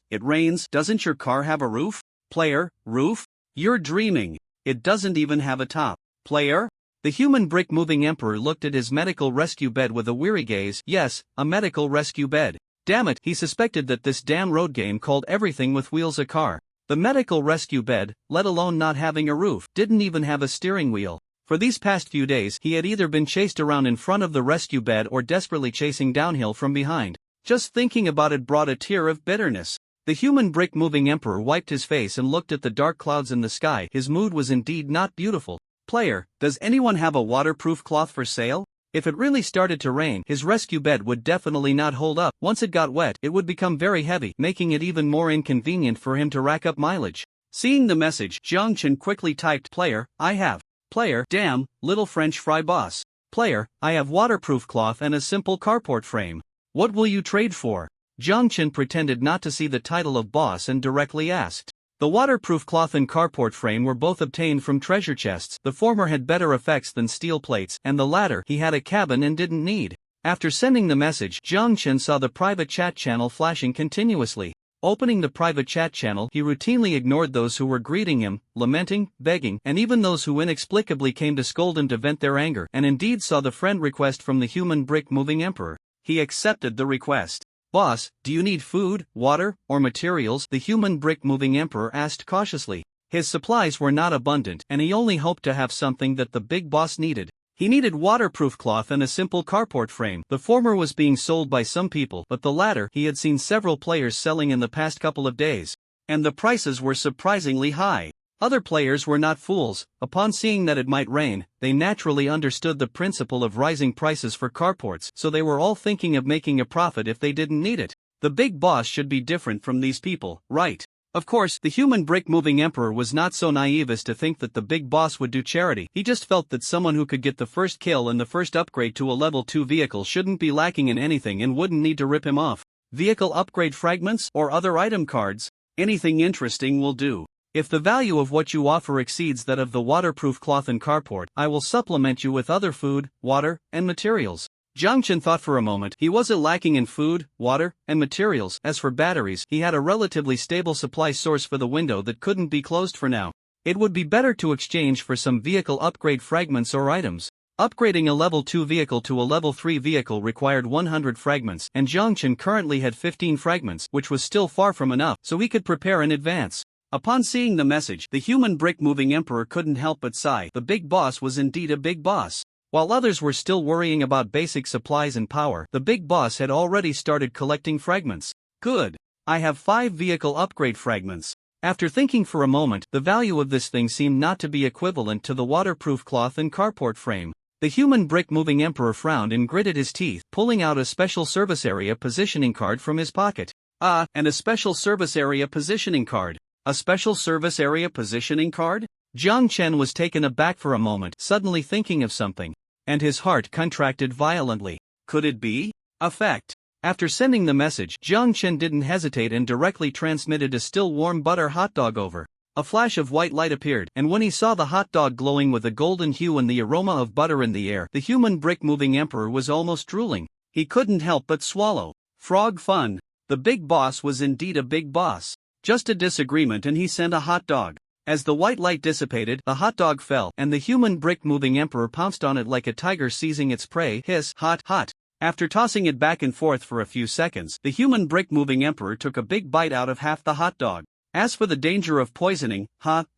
doesn't your car have a roof? Player, roof? You're dreaming. It doesn't even have a top. Player? The human brick moving emperor looked at his medical rescue bed with a weary gaze. Yes, a medical rescue bed. Damn it, he suspected that this damn road game called everything with wheels a car. The medical rescue bed, let alone not having a roof, didn't even have a steering wheel. For these past few days, he had either been chased around in front of the rescue bed or desperately chasing downhill from behind. Just thinking about it brought a tear of bitterness. The human brick moving emperor wiped his face and looked at the dark clouds in the sky. His mood was indeed not beautiful. Player, does anyone have a waterproof cloth for sale? If it really started to rain, his rescue bed would definitely not hold up. Once it got wet, it would become very heavy, making it even more inconvenient for him to rack up mileage. Seeing the message, Zhang Chen quickly typed, Player, I have. Player, damn, little French fry boss. Player, I have waterproof cloth and a simple carport frame. What will you trade for? Zhang Chen pretended not to see the title of boss and directly asked. The waterproof cloth and carport frame were both obtained from treasure chests. The former had better effects than steel plates, and the latter he had a cabin and didn't need. After sending the message, Zhang Chen saw the private chat channel flashing continuously. Opening the private chat channel, he routinely ignored those who were greeting him, lamenting, begging, and even those who inexplicably came to scold him to vent their anger, and indeed saw the friend request from the human brick moving emperor. He accepted the request. Boss, do you need food, water, or materials? The human brick moving emperor asked cautiously. His supplies were not abundant, and he only hoped to have something that the big boss needed. He needed waterproof cloth and a simple carport frame. The former was being sold by some people, but the latter he had seen several players selling in the past couple of days. And the prices were surprisingly high. Other players were not fools. Upon seeing that it might rain, they naturally understood the principle of rising prices for carports, so they were all thinking of making a profit if they didn't need it. The big boss should be different from these people, right? Of course, the human brick moving emperor was not so naive as to think that the big boss would do charity. He just felt that someone who could get the first kill and the first upgrade to a level 2 vehicle shouldn't be lacking in anything and wouldn't need to rip him off. Vehicle upgrade fragments or other item cards? Anything interesting will do. If the value of what you offer exceeds that of the waterproof cloth and carport, I will supplement you with other food, water, and materials. Zhang Chen thought for a moment. He wasn't lacking in food, water, and materials. As for batteries, he had a relatively stable supply source for the window that couldn't be closed for now. It would be better to exchange for some vehicle upgrade fragments or items. Upgrading a level 2 vehicle to a level 3 vehicle required 100 fragments, and Zhang Chen currently had 15 fragments, which was still far from enough, so he could prepare in advance. Upon seeing the message, the human brick moving emperor couldn't help but sigh. The big boss was indeed a big boss. While others were still worrying about basic supplies and power, the big boss had already started collecting fragments. Good. I have 5 vehicle upgrade fragments. After thinking for a moment, the value of this thing seemed not to be equivalent to the waterproof cloth and carport frame. The human brick-moving emperor frowned and gritted his teeth, pulling out a special service area positioning card from his pocket. And a special service area positioning card. A special service area positioning card? Jiang Chen was taken aback for a moment, suddenly thinking of something. And his heart contracted violently. Could it be? Effect. After sending the message, Jiang Chen didn't hesitate and directly transmitted a still warm butter hot dog over. A flash of white light appeared, and when he saw the hot dog glowing with a golden hue and the aroma of butter in the air, the human brick-moving emperor was almost drooling. He couldn't help but swallow. Frog fun. The big boss was indeed a big boss. Just a disagreement and he sent a hot dog. As the white light dissipated, the hot dog fell, and the human brick-moving emperor pounced on it like a tiger seizing its prey. Hiss, hot, hot. After tossing it back and forth for a few seconds, the human brick-moving emperor took a big bite out of half the hot dog. As for the danger of poisoning,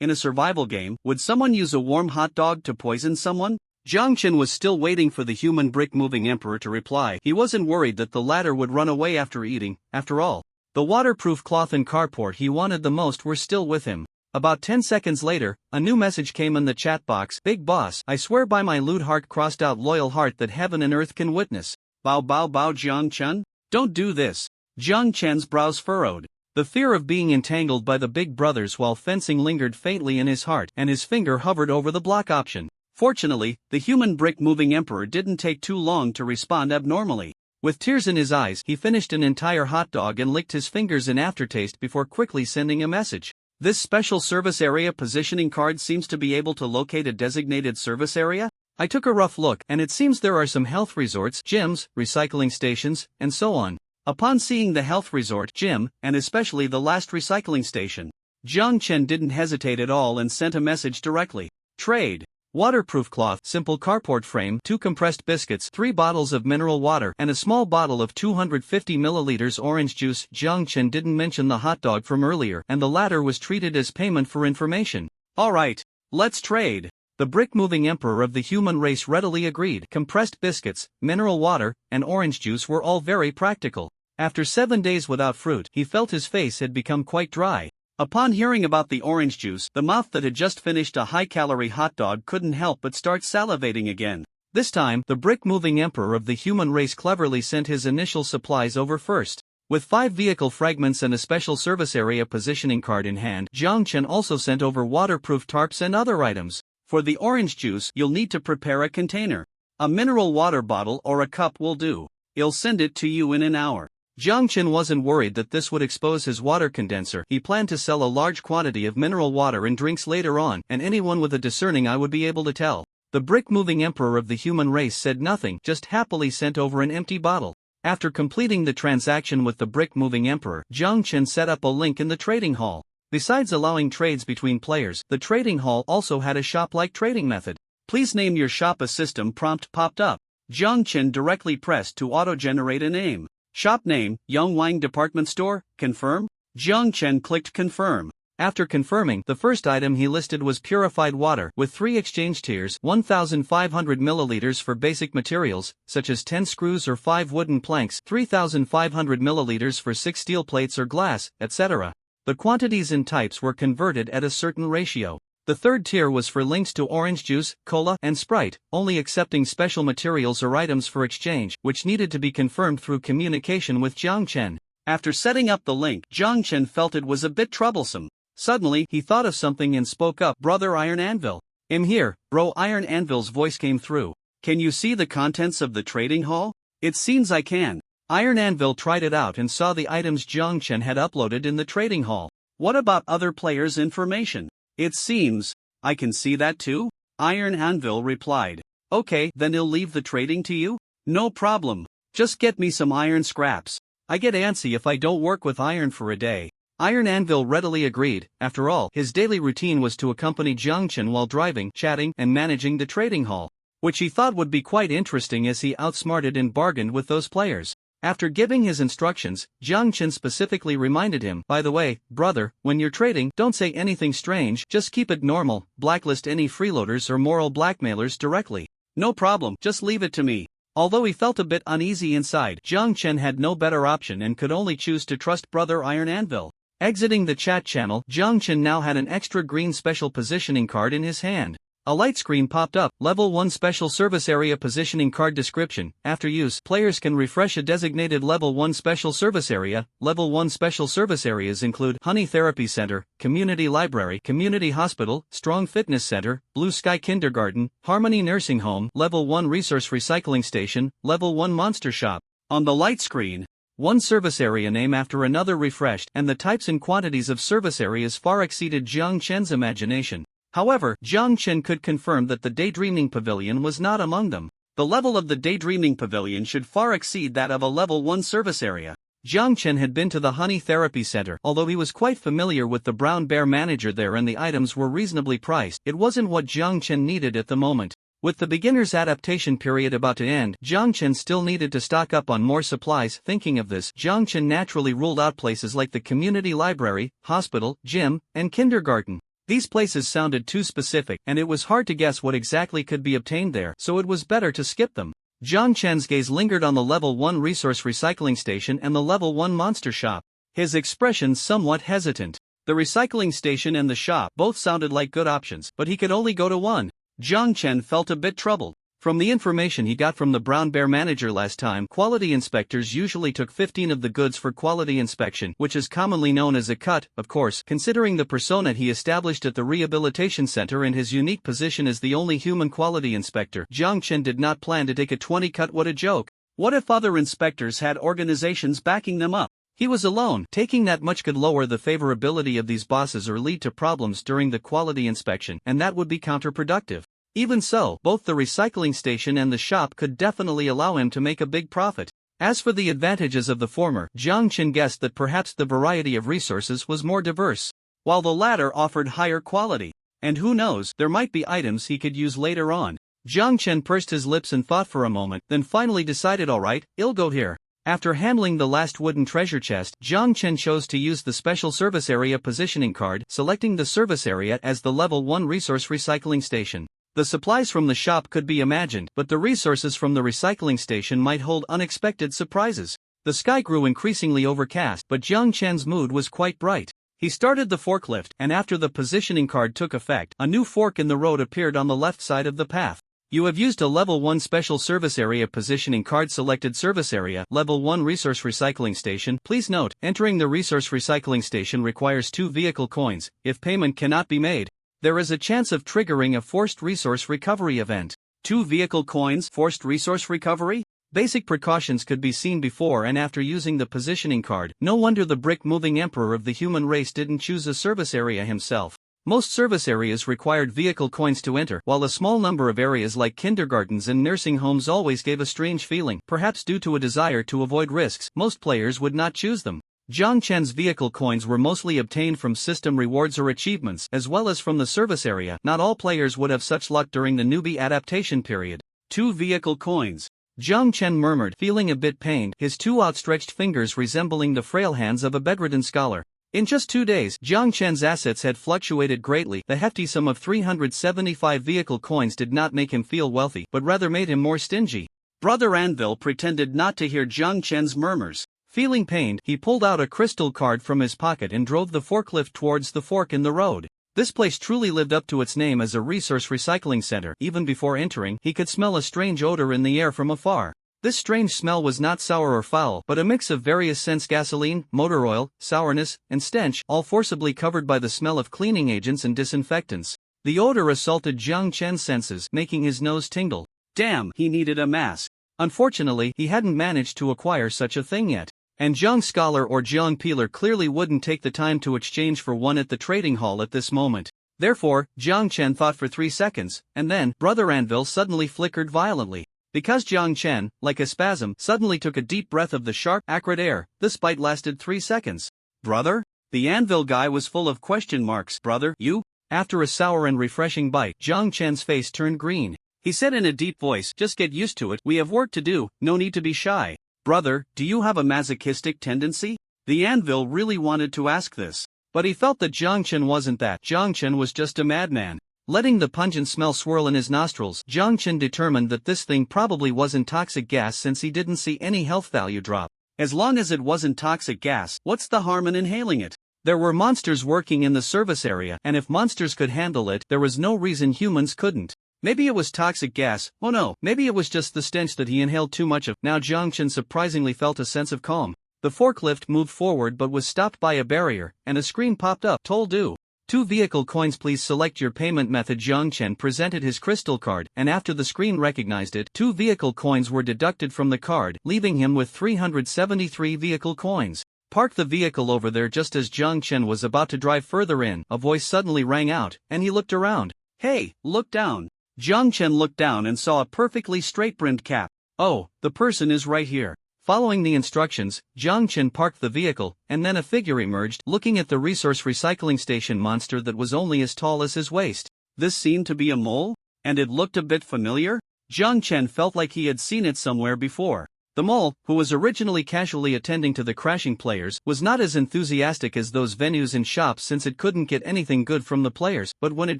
in a survival game, would someone use a warm hot dog to poison someone? Jiang Chen was still waiting for the human brick-moving emperor to reply. He wasn't worried that the latter would run away after eating. After all, the waterproof cloth and carport he wanted the most were still with him. About 10 seconds later, a new message came in the chat box. Big boss, I swear by my lewd heart crossed out loyal heart that heaven and earth can witness. Bow bow bow Jiang Chen? Don't do this. Jiang Chen's brows furrowed. The fear of being entangled by the big brothers while fencing lingered faintly in his heart, and his finger hovered over the block option. Fortunately, the human brick-moving emperor didn't take too long to respond abnormally. With tears in his eyes, he finished an entire hot dog and licked his fingers in aftertaste before quickly sending a message. This special service area positioning card seems to be able to locate a designated service area? I took a rough look, and it seems there are some health resorts, gyms, recycling stations, and so on. Upon seeing the health resort, gym, and especially the last recycling station, Jiang Chen didn't hesitate at all and sent a message directly. Trade. Waterproof cloth, simple carport frame, 2 compressed biscuits, 3 bottles of mineral water, and a small bottle of 250 milliliters orange juice. Jiang Chen didn't mention the hot dog from earlier, and the latter was treated as payment for information. Alright, let's trade. The brick-moving emperor of the human race readily agreed. Compressed biscuits, mineral water, and orange juice were all very practical. After 7 days without fruit, he felt his face had become quite dry. Upon hearing about the orange juice, the mouth that had just finished a high-calorie hot dog couldn't help but start salivating again. This time, the brick-moving emperor of the human race cleverly sent his initial supplies over first. With 5 vehicle fragments and a special service area positioning card in hand, Jiang Chen also sent over waterproof tarps and other items. For the orange juice, you'll need to prepare a container. A mineral water bottle or a cup will do. He'll send it to you in an hour. Jiang Chen wasn't worried that this would expose his water condenser. He planned to sell a large quantity of mineral water and drinks later on, and anyone with a discerning eye would be able to tell. The brick-moving emperor of the human race said nothing, just happily sent over an empty bottle. After completing the transaction with the brick-moving emperor, Jiang Chen set up a link in the trading hall. Besides allowing trades between players, the trading hall also had a shop-like trading method. Please name your shop. A system prompt popped up. Jiang Chen directly pressed to auto-generate a name. Shop name, Yongwang Department Store, confirm? Jiang Chen clicked confirm. After confirming, the first item he listed was purified water with 3 exchange tiers, 1,500 milliliters for basic materials, such as 10 screws or 5 wooden planks, 3,500 milliliters for 6 steel plates or glass, etc. The quantities and types were converted at a certain ratio. The third tier was for links to orange juice, cola, and Sprite, only accepting special materials or items for exchange, which needed to be confirmed through communication with Jiang Chen. After setting up the link, Jiang Chen felt it was a bit troublesome. Suddenly, he thought of something and spoke up. Brother Iron Anvil. I'm here, bro. Iron Anvil's voice came through. Can you see the contents of the trading hall? It seems I can. Iron Anvil tried it out and saw the items Jiang Chen had uploaded in the trading hall. What about other players' information? It seems I can see that too. Iron Anvil replied. Okay, then he'll leave the trading to you? No problem. Just get me some iron scraps. I get antsy if I don't work with iron for a day. Iron Anvil readily agreed. After all, his daily routine was to accompany Jiang Chen while driving, chatting, and managing the trading hall, which he thought would be quite interesting as he outsmarted and bargained with those players. After giving his instructions, Jiang Chen specifically reminded him, by the way, brother, when you're trading, don't say anything strange, just keep it normal, blacklist any freeloaders or moral blackmailers directly. No problem, just leave it to me. Although he felt a bit uneasy inside, Jiang Chen had no better option and could only choose to trust Brother Iron Anvil. Exiting the chat channel, Jiang Chen now had an extra green special positioning card in his hand. A light screen popped up, Level 1 Special Service Area Positioning Card Description. After use, players can refresh a designated Level 1 Special Service Area. Level 1 Special Service Areas include Honey Therapy Center, Community Library, Community Hospital, Strong Fitness Center, Blue Sky Kindergarten, Harmony Nursing Home, Level 1 Resource Recycling Station, Level 1 Monster Shop. On the light screen, one service area name after another refreshed, and the types and quantities of service areas far exceeded Jiang Chen's imagination. However, Jiang Chen could confirm that the Daydreaming Pavilion was not among them. The level of the Daydreaming Pavilion should far exceed that of a Level 1 service area. Jiang Chen had been to the Honey Therapy Center. Although he was quite familiar with the brown bear manager there and the items were reasonably priced, it wasn't what Jiang Chen needed at the moment. With the beginner's adaptation period about to end, Jiang Chen still needed to stock up on more supplies. Thinking of this, Jiang Chen naturally ruled out places like the community library, hospital, gym, and kindergarten. These places sounded too specific, and it was hard to guess what exactly could be obtained there, so it was better to skip them. Jiang Chen's gaze lingered on the Level 1 Resource Recycling Station and the Level 1 Monster Shop. His expression somewhat hesitant. The recycling station and the shop both sounded like good options, but he could only go to one. Jiang Chen felt a bit troubled. From the information he got from the brown bear manager last time, quality inspectors usually took 15 of the goods for quality inspection, which is commonly known as a cut. Of course, considering the persona he established at the rehabilitation center and his unique position as the only human quality inspector, Jiang Chen did not plan to take a 20 cut. What a joke. What if other inspectors had organizations backing them up? He was alone. Taking that much could lower the favorability of these bosses or lead to problems during the quality inspection, and that would be counterproductive. Even so, both the recycling station and the shop could definitely allow him to make a big profit. As for the advantages of the former, Jiang Chen guessed that perhaps the variety of resources was more diverse, while the latter offered higher quality. And who knows, there might be items he could use later on. Jiang Chen pursed his lips and thought for a moment, then finally decided, alright, I'll go here. After handling the last wooden treasure chest, Jiang Chen chose to use the Special Service Area Positioning card, selecting the service area as the Level 1 Resource Recycling Station. The supplies from the shop could be imagined, but the resources from the recycling station might hold unexpected surprises. The sky grew increasingly overcast, but Jiang Chen's mood was quite bright. He started the forklift, and after the positioning card took effect, a new fork in the road appeared on the left side of the path. You have used a Level 1 Special Service Area Positioning card. Selected service area, Level 1 Resource Recycling Station. Please note, entering the Resource Recycling Station requires 2 vehicle coins. If payment cannot be made, there is a chance of triggering a forced resource recovery event. 2 vehicle coins, forced resource recovery? Basic precautions could be seen before and after using the positioning card. No wonder the brick-moving emperor of the human race didn't choose a service area himself. Most service areas required vehicle coins to enter, while a small number of areas like kindergartens and nursing homes always gave a strange feeling. Perhaps due to a desire to avoid risks, most players would not choose them. Jiang Chen's vehicle coins were mostly obtained from system rewards or achievements, as well as from the service area. Not all players would have such luck during the newbie adaptation period. 2 vehicle coins. Jiang Chen murmured, feeling a bit pained, his 2 outstretched fingers resembling the frail hands of a bedridden scholar. In just 2 days, Jiang Chen's assets had fluctuated greatly. The hefty sum of 375 vehicle coins did not make him feel wealthy, but rather made him more stingy. Brother Anvil pretended not to hear Jiang Chen's murmurs. Feeling pained, he pulled out a crystal card from his pocket and drove the forklift towards the fork in the road. This place truly lived up to its name as a resource recycling center. Even before entering, he could smell a strange odor in the air from afar. This strange smell was not sour or foul, but a mix of various scents: gasoline, motor oil, sourness, and stench, all forcibly covered by the smell of cleaning agents and disinfectants. The odor assaulted Jiang Chen's senses, making his nose tingle. Damn, he needed a mask. Unfortunately, he hadn't managed to acquire such a thing yet. And Jiang Scholar or Jiang Peeler clearly wouldn't take the time to exchange for one at the trading hall at this moment. Therefore, Jiang Chen thought for 3 seconds, and then, Brother Anvil suddenly flickered violently. Because Jiang Chen, like a spasm, suddenly took a deep breath of the sharp, acrid air, this bite lasted 3 seconds. Brother? The Anvil guy was full of question marks. Brother, you? After a sour and refreshing bite, Jiang Chen's face turned green. He said in a deep voice, just get used to it, we have work to do, no need to be shy. Brother, do you have a masochistic tendency? The Anvil really wanted to ask this. But he felt that Jiang Chen wasn't that. Jiang Chen was just a madman. Letting the pungent smell swirl in his nostrils, Jiang Chen determined that this thing probably wasn't toxic gas since he didn't see any health value drop. As long as it wasn't toxic gas, what's the harm in inhaling it? There were monsters working in the service area, and if monsters could handle it, there was no reason humans couldn't. Maybe it was toxic gas, oh no, maybe it was just the stench that he inhaled too much of. Now Jiang Chen surprisingly felt a sense of calm. The forklift moved forward but was stopped by a barrier, and a screen popped up. Toll due. 2 vehicle coins, please select your payment method. Jiang Chen presented his crystal card, and after the screen recognized it, 2 vehicle coins were deducted from the card, leaving him with 373 vehicle coins. Park the vehicle over there. Just as Jiang Chen was about to drive further in, a voice suddenly rang out, and he looked around. Hey, look down. Jiang Chen looked down and saw a perfectly straight-brimmed cap. Oh, the person is right here. Following the instructions, Jiang Chen parked the vehicle, and then a figure emerged, looking at the resource recycling station monster that was only as tall as his waist. This seemed to be a mole, and it looked a bit familiar. Jiang Chen felt like he had seen it somewhere before. The mole, who was originally casually attending to the crashing players, was not as enthusiastic as those venues and shops since it couldn't get anything good from the players, but when it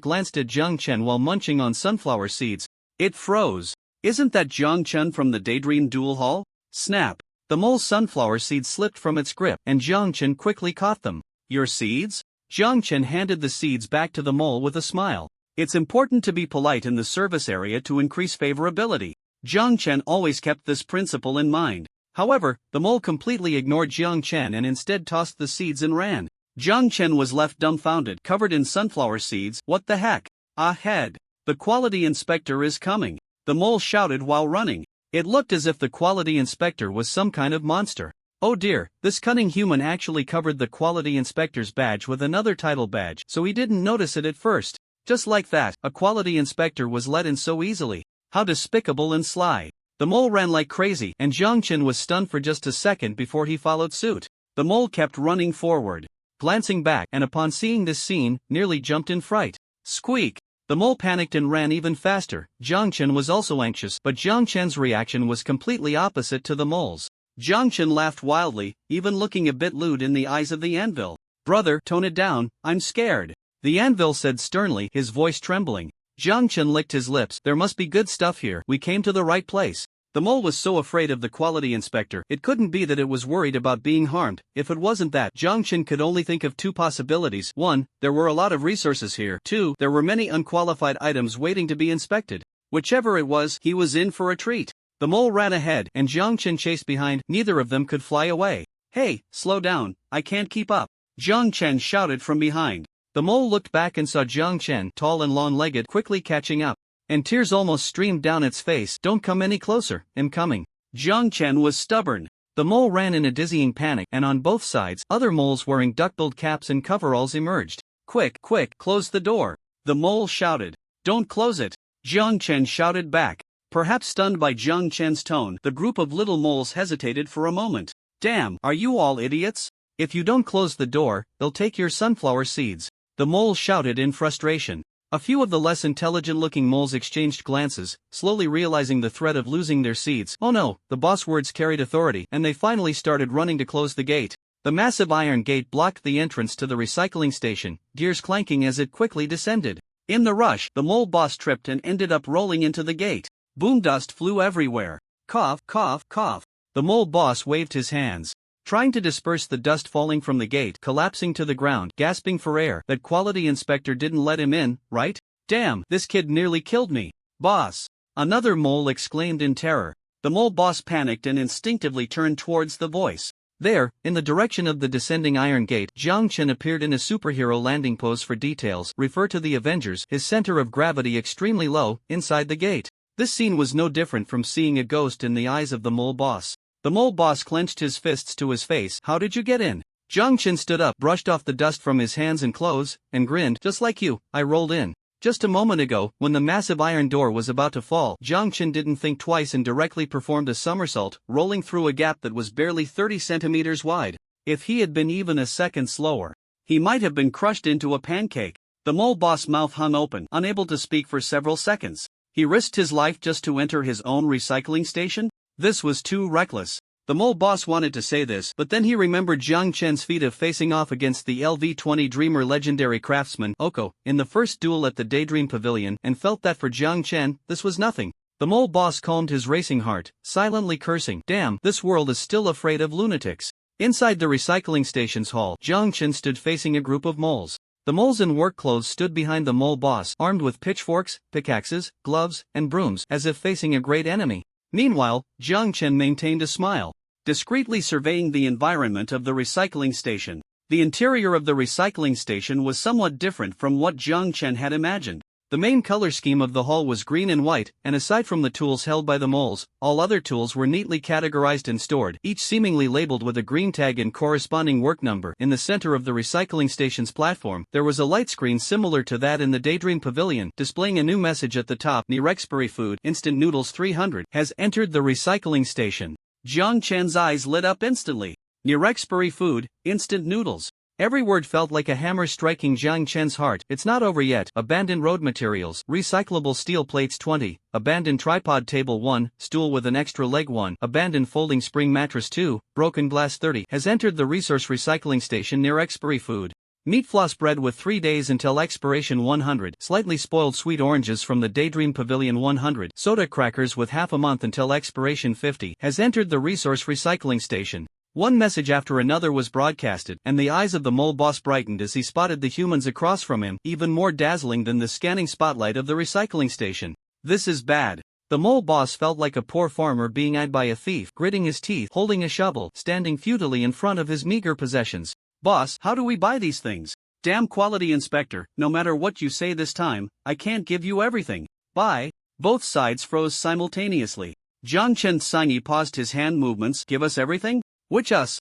glanced at Jiang Chen while munching on sunflower seeds, it froze. Isn't that Jiang Chen from the Daydream Duel Hall? Snap! The mole's sunflower seeds slipped from its grip, and Jiang Chen quickly caught them. Your seeds? Jiang Chen handed the seeds back to the mole with a smile. It's important to be polite in the service area to increase favorability. Jiang Chen always kept this principle in mind. However, the mole completely ignored Jiang Chen and instead tossed the seeds and ran. Jiang Chen was left dumbfounded, covered in sunflower seeds. What the heck? Ahead! The quality inspector is coming! The mole shouted while running. It looked as if the quality inspector was some kind of monster. Oh dear, this cunning human actually covered the quality inspector's badge with another title badge, so he didn't notice it at first. Just like that, a quality inspector was let in so easily. How despicable and sly. The mole ran like crazy, and Jiang Chen was stunned for just a second before he followed suit. The mole kept running forward, glancing back, and upon seeing this scene, nearly jumped in fright. Squeak! The mole panicked and ran even faster. Jiang Chen was also anxious, but Jiang Chen's reaction was completely opposite to the mole's. Jiang Chen laughed wildly, even looking a bit lewd in the eyes of the anvil. Brother, tone it down, I'm scared. The anvil said sternly, his voice trembling. Jiang Chen licked his lips. There must be good stuff here. We came to the right place. The mole was so afraid of the quality inspector, it couldn't be that it was worried about being harmed. If it wasn't that, Jiang Chen could only think of 2 possibilities. 1, there were a lot of resources here. 2, there were many unqualified items waiting to be inspected. Whichever it was, he was in for a treat. The mole ran ahead, and Jiang Chen chased behind. Neither of them could fly away. Hey, slow down, I can't keep up. Jiang Chen shouted from behind. The mole looked back and saw Jiang Chen, tall and long-legged, quickly catching up. And tears almost streamed down its face. Don't come any closer, I'm coming. Jiang Chen was stubborn. The mole ran in a dizzying panic, and on both sides, other moles wearing duck-billed caps and coveralls emerged. Quick, quick, close the door. The mole shouted. Don't close it. Jiang Chen shouted back. Perhaps stunned by Jiang Chen's tone, the group of little moles hesitated for a moment. Damn, are you all idiots? If you don't close the door, they'll take your sunflower seeds. The mole shouted in frustration. A few of the less intelligent-looking moles exchanged glances, slowly realizing the threat of losing their seeds. Oh no, the boss words carried authority, and they finally started running to close the gate. The massive iron gate blocked the entrance to the recycling station, gears clanking as it quickly descended. In the rush, the mole boss tripped and ended up rolling into the gate. Boom, dust flew everywhere. Cough, cough, cough. The mole boss waved his hands, trying to disperse the dust falling from the gate, collapsing to the ground, gasping for air. That quality inspector didn't let him in, right? Damn, this kid nearly killed me. Boss! Another mole exclaimed in terror. The mole boss panicked and instinctively turned towards the voice. There, in the direction of the descending iron gate, Jiang Chen appeared in a superhero landing pose. For details, refer to the Avengers. His center of gravity extremely low, inside the gate. This scene was no different from seeing a ghost in the eyes of the mole boss. The mole boss clenched his fists to his face. How did you get in? Jiang Chen stood up, brushed off the dust from his hands and clothes, and grinned. Just like you, I rolled in. Just a moment ago, when the massive iron door was about to fall, Jiang Chen didn't think twice and directly performed a somersault, rolling through a gap that was barely 30 centimeters wide. If he had been even a second slower, he might have been crushed into a pancake. The mole boss' mouth hung open, unable to speak for several seconds. He risked his life just to enter his own recycling station? This was too reckless. The mole boss wanted to say this, but then he remembered Jiang Chen's feat of facing off against the LV-20 Dreamer legendary craftsman, Oko, in the first duel at the Daydream Pavilion and felt that for Jiang Chen, this was nothing. The mole boss calmed his racing heart, silently cursing, "Damn, this world is still afraid of lunatics." Inside the recycling station's hall, Jiang Chen stood facing a group of moles. The moles in work clothes stood behind the mole boss, armed with pitchforks, pickaxes, gloves, and brooms, as if facing a great enemy. Meanwhile, Jiang Chen maintained a smile, discreetly surveying the environment of the recycling station. The interior of the recycling station was somewhat different from what Jiang Chen had imagined. The main color scheme of the hall was green and white, and aside from the tools held by the moles, all other tools were neatly categorized and stored, each seemingly labeled with a green tag and corresponding work number. In the center of the recycling station's platform, there was a light screen similar to that in the Daydream Pavilion, displaying a new message at the top: Near expiry food, instant noodles 300, has entered the recycling station. Jiang Chen's eyes lit up instantly. Near expiry food, instant noodles. Every word felt like a hammer striking Jiang Chen's heart. It's not over yet. Abandoned road materials, recyclable steel plates 20, abandoned tripod table 1, stool with an extra leg 1, abandoned folding spring mattress 2, broken glass 30, has entered the resource recycling station near expiry food. Meat floss bread with 3 days until expiration 100, slightly spoiled sweet oranges from the Daydream Pavilion 100, soda crackers with half a month until expiration 50, has entered the resource recycling station. One message after another was broadcasted, and the eyes of the mole boss brightened as he spotted the humans across from him, even more dazzling than the scanning spotlight of the recycling station. This is bad. The mole boss felt like a poor farmer being eyed by a thief, gritting his teeth, holding a shovel, standing futilely in front of his meager possessions. "Boss, how do we buy these things?" "Damn quality inspector, no matter what you say this time, I can't give you everything." "Buy?" Both sides froze simultaneously. Jiang Chen Sanyi paused his hand movements. "Give us everything? Which us?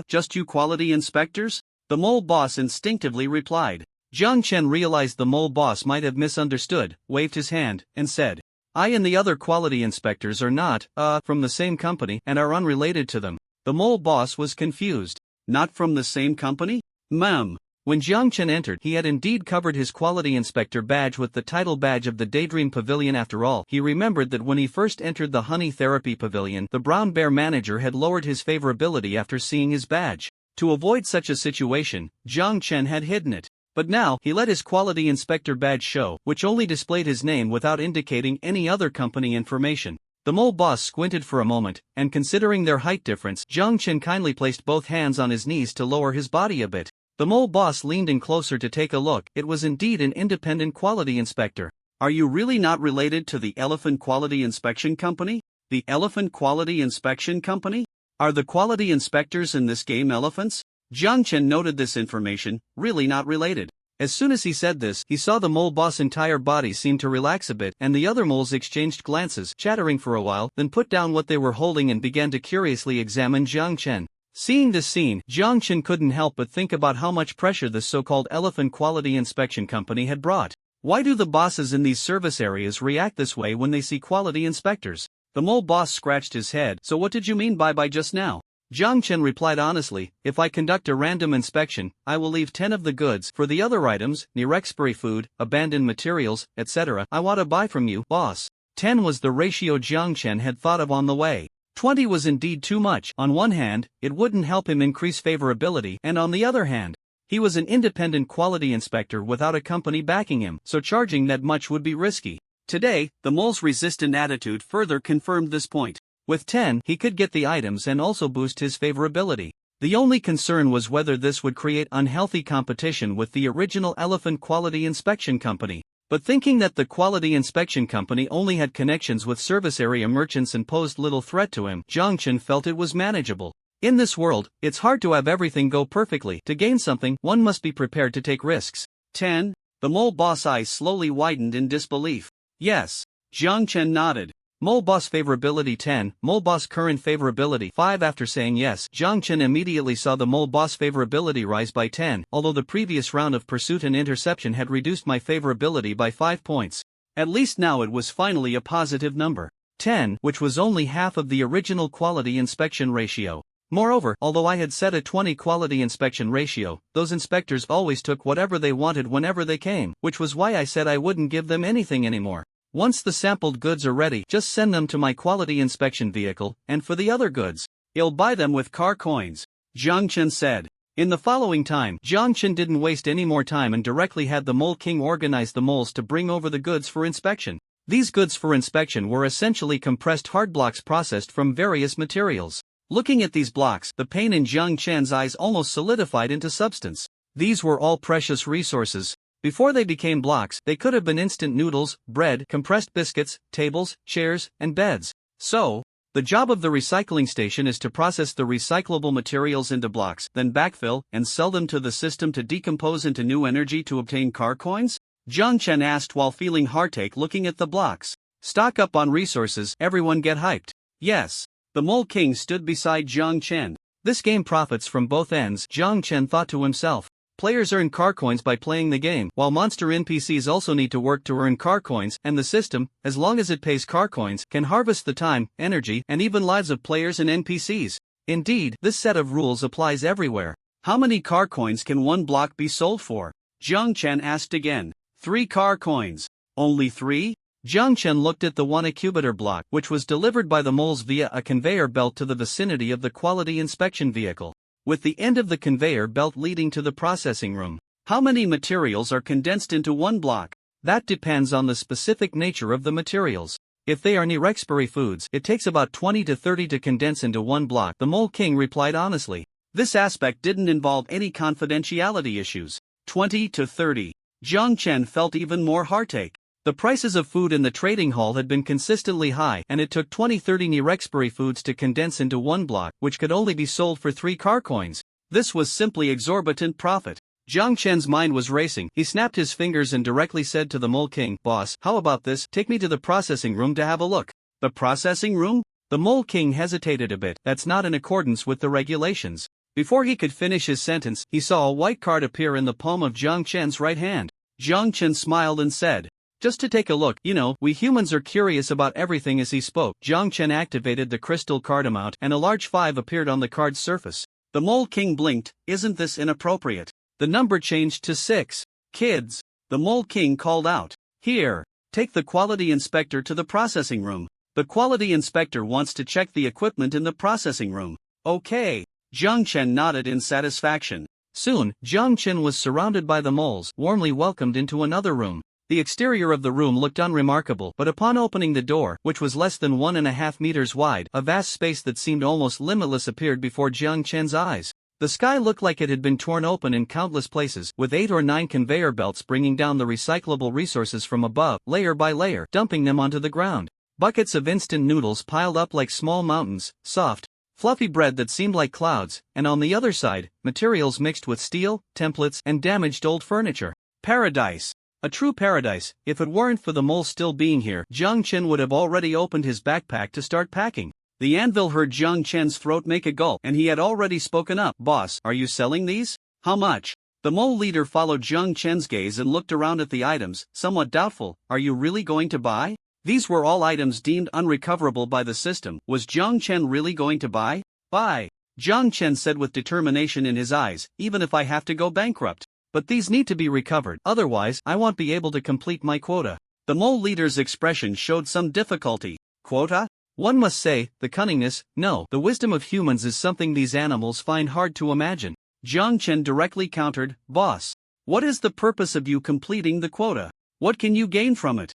Just you quality inspectors?" The mole boss instinctively replied. Jiang Chen realized the mole boss might have misunderstood, waved his hand, and said, "I and the other quality inspectors are not, from the same company and are unrelated to them." The mole boss was confused. "Not from the same company? Ma'am." When Jiang Chen entered, he had indeed covered his quality inspector badge with the title badge of the Daydream Pavilion. After all, he remembered that when he first entered the Honey Therapy Pavilion, the Brown Bear manager had lowered his favorability after seeing his badge. To avoid such a situation, Jiang Chen had hidden it. But now, he let his quality inspector badge show, which only displayed his name without indicating any other company information. The mole boss squinted for a moment, and considering their height difference, Jiang Chen kindly placed both hands on his knees to lower his body a bit. The mole boss leaned in closer to take a look. It was indeed an independent quality inspector. "Are you really not related to the Elephant Quality Inspection Company?" "The Elephant Quality Inspection Company? Are the quality inspectors in this game elephants?" Jiang Chen noted this information, really not related. As soon as he said this, he saw the mole boss' entire body seem to relax a bit, and the other moles exchanged glances, chattering for a while, then put down what they were holding and began to curiously examine Jiang Chen. Seeing this scene, Jiang Chen couldn't help but think about how much pressure this so-called Elephant Quality Inspection Company had brought. Why do the bosses in these service areas react this way when they see quality inspectors? The mole boss scratched his head. "So what did you mean by just now?" Jiang Chen replied honestly, "If I conduct a random inspection, I will leave 10 of the goods. For the other items, near expiry food, abandoned materials, etc., I want to buy from you, boss." 10 was the ratio Jiang Chen had thought of on the way. 20 was indeed too much. On one hand, it wouldn't help him increase favorability, and on the other hand, he was an independent quality inspector without a company backing him, so charging that much would be risky. Today, the mole's resistant attitude further confirmed this point. With 10, he could get the items and also boost his favorability. The only concern was whether this would create unhealthy competition with the original Elephant Quality Inspection Company. But thinking that the Quality Inspection Company only had connections with service area merchants and posed little threat to him, Jiang Chen felt it was manageable. In this world, it's hard to have everything go perfectly. To gain something, one must be prepared to take risks. 10. The mole boss' eyes slowly widened in disbelief. "Yes." Jiang Chen nodded. Mole boss favorability 10, mole boss current favorability 5. After saying yes, Jiang Chen immediately saw the mole boss favorability rise by 10, although the previous round of pursuit and interception had reduced my favorability by 5 points. At least now it was finally a positive number. 10, which was only half of the original quality inspection ratio. Moreover, although I had set a 20 quality inspection ratio, those inspectors always took whatever they wanted whenever they came, which was why I said I wouldn't give them anything anymore. Once the sampled goods are ready, just send them to my quality inspection vehicle, and for the other goods, He'll buy them with car coins, Jiang Chen said. In the following time, Jiang Chen didn't waste any more time and directly had the Mole King organize the moles to bring over the goods for inspection. These goods for inspection were essentially compressed hard blocks processed from various materials. Looking at these blocks, the pain in Jiang Chen's eyes almost solidified into substance. These were all precious resources. Before they became blocks, they could have been instant noodles, bread, compressed biscuits, tables, chairs, and beds. So, the job of the recycling station is to process the recyclable materials into blocks, then backfill and sell them to the system to decompose into new energy to obtain car coins? Jiang Chen asked while feeling heartache looking at the blocks. Stock up on resources, everyone get hyped. Yes. The Mole King stood beside Jiang Chen. This game profits from both ends, Jiang Chen thought to himself. Players earn car coins by playing the game, while monster NPCs also need to work to earn car coins, and the system, as long as it pays car coins, can harvest the time, energy, and even lives of players and NPCs. Indeed, this set of rules applies everywhere. How many car coins can one block be sold for? Jiang Chen asked again. 3 car coins. Only 3? Jiang Chen looked at the 1 incubator block, which was delivered by the moles via a conveyor belt to the vicinity of the quality inspection vehicle, with the end of the conveyor belt leading to the processing room. How many materials are condensed into 1 block? That depends on the specific nature of the materials. If they are near-expiry foods, it takes about 20 to 30 to condense into 1 block, the Mole King replied honestly. This aspect didn't involve any confidentiality issues. 20 to 30. Jiang Chen felt even more heartache. The prices of food in the trading hall had been consistently high, and it took 20-30 near-expiry foods to condense into 1 block, which could only be sold for 3 car coins. This was simply exorbitant profit. Jiang Chen's mind was racing. He snapped his fingers and directly said to the Mole King, "Boss, how about this? Take me to the processing room to have a look." The processing room? The Mole King hesitated a bit. That's not in accordance with the regulations. Before he could finish his sentence, he saw a white card appear in the palm of Jiang Chen's right hand. Jiang Chen smiled and said, "Just to take a look, we humans are curious about everything." As he spoke, Jiang Chen activated the crystal card amount and a large 5 appeared on the card's surface. The Mole King blinked. "Isn't this inappropriate?" The number changed to 6. "Kids," the Mole King called out. "Here, take the quality inspector to the processing room. The quality inspector wants to check the equipment in the processing room." "Okay." Jiang Chen nodded in satisfaction. Soon, Jiang Chen was surrounded by the moles, warmly welcomed into another room. The exterior of the room looked unremarkable, but upon opening the door, which was less than 1.5 meters wide, a vast space that seemed almost limitless appeared before Jiang Chen's eyes. The sky looked like it had been torn open in countless places, with 8 or 9 conveyor belts bringing down the recyclable resources from above, layer by layer, dumping them onto the ground. Buckets of instant noodles piled up like small mountains, soft, fluffy bread that seemed like clouds, and on the other side, materials mixed with steel, templates, and damaged old furniture. Paradise. A true paradise. If it weren't for the mole still being here, Jiang Chen would have already opened his backpack to start packing. The anvil heard Jiang Chen's throat make a gulp, and he had already spoken up. "Boss, are you selling these? How much?" The mole leader followed Jiang Chen's gaze and looked around at the items, somewhat doubtful. "Are you really going to buy?" These were all items deemed unrecoverable by the system. Was Jiang Chen really going to buy? "Buy," Jiang Chen said with determination in his eyes, "even if I have to go bankrupt. But these need to be recovered, otherwise I won't be able to complete my quota." The mole leader's expression showed some difficulty. "Quota? One must say, the cunningness, no, the wisdom of humans is something these animals find hard to imagine." Jiang Chen directly countered, "Boss, what is the purpose of you completing the quota? What can you gain from it?"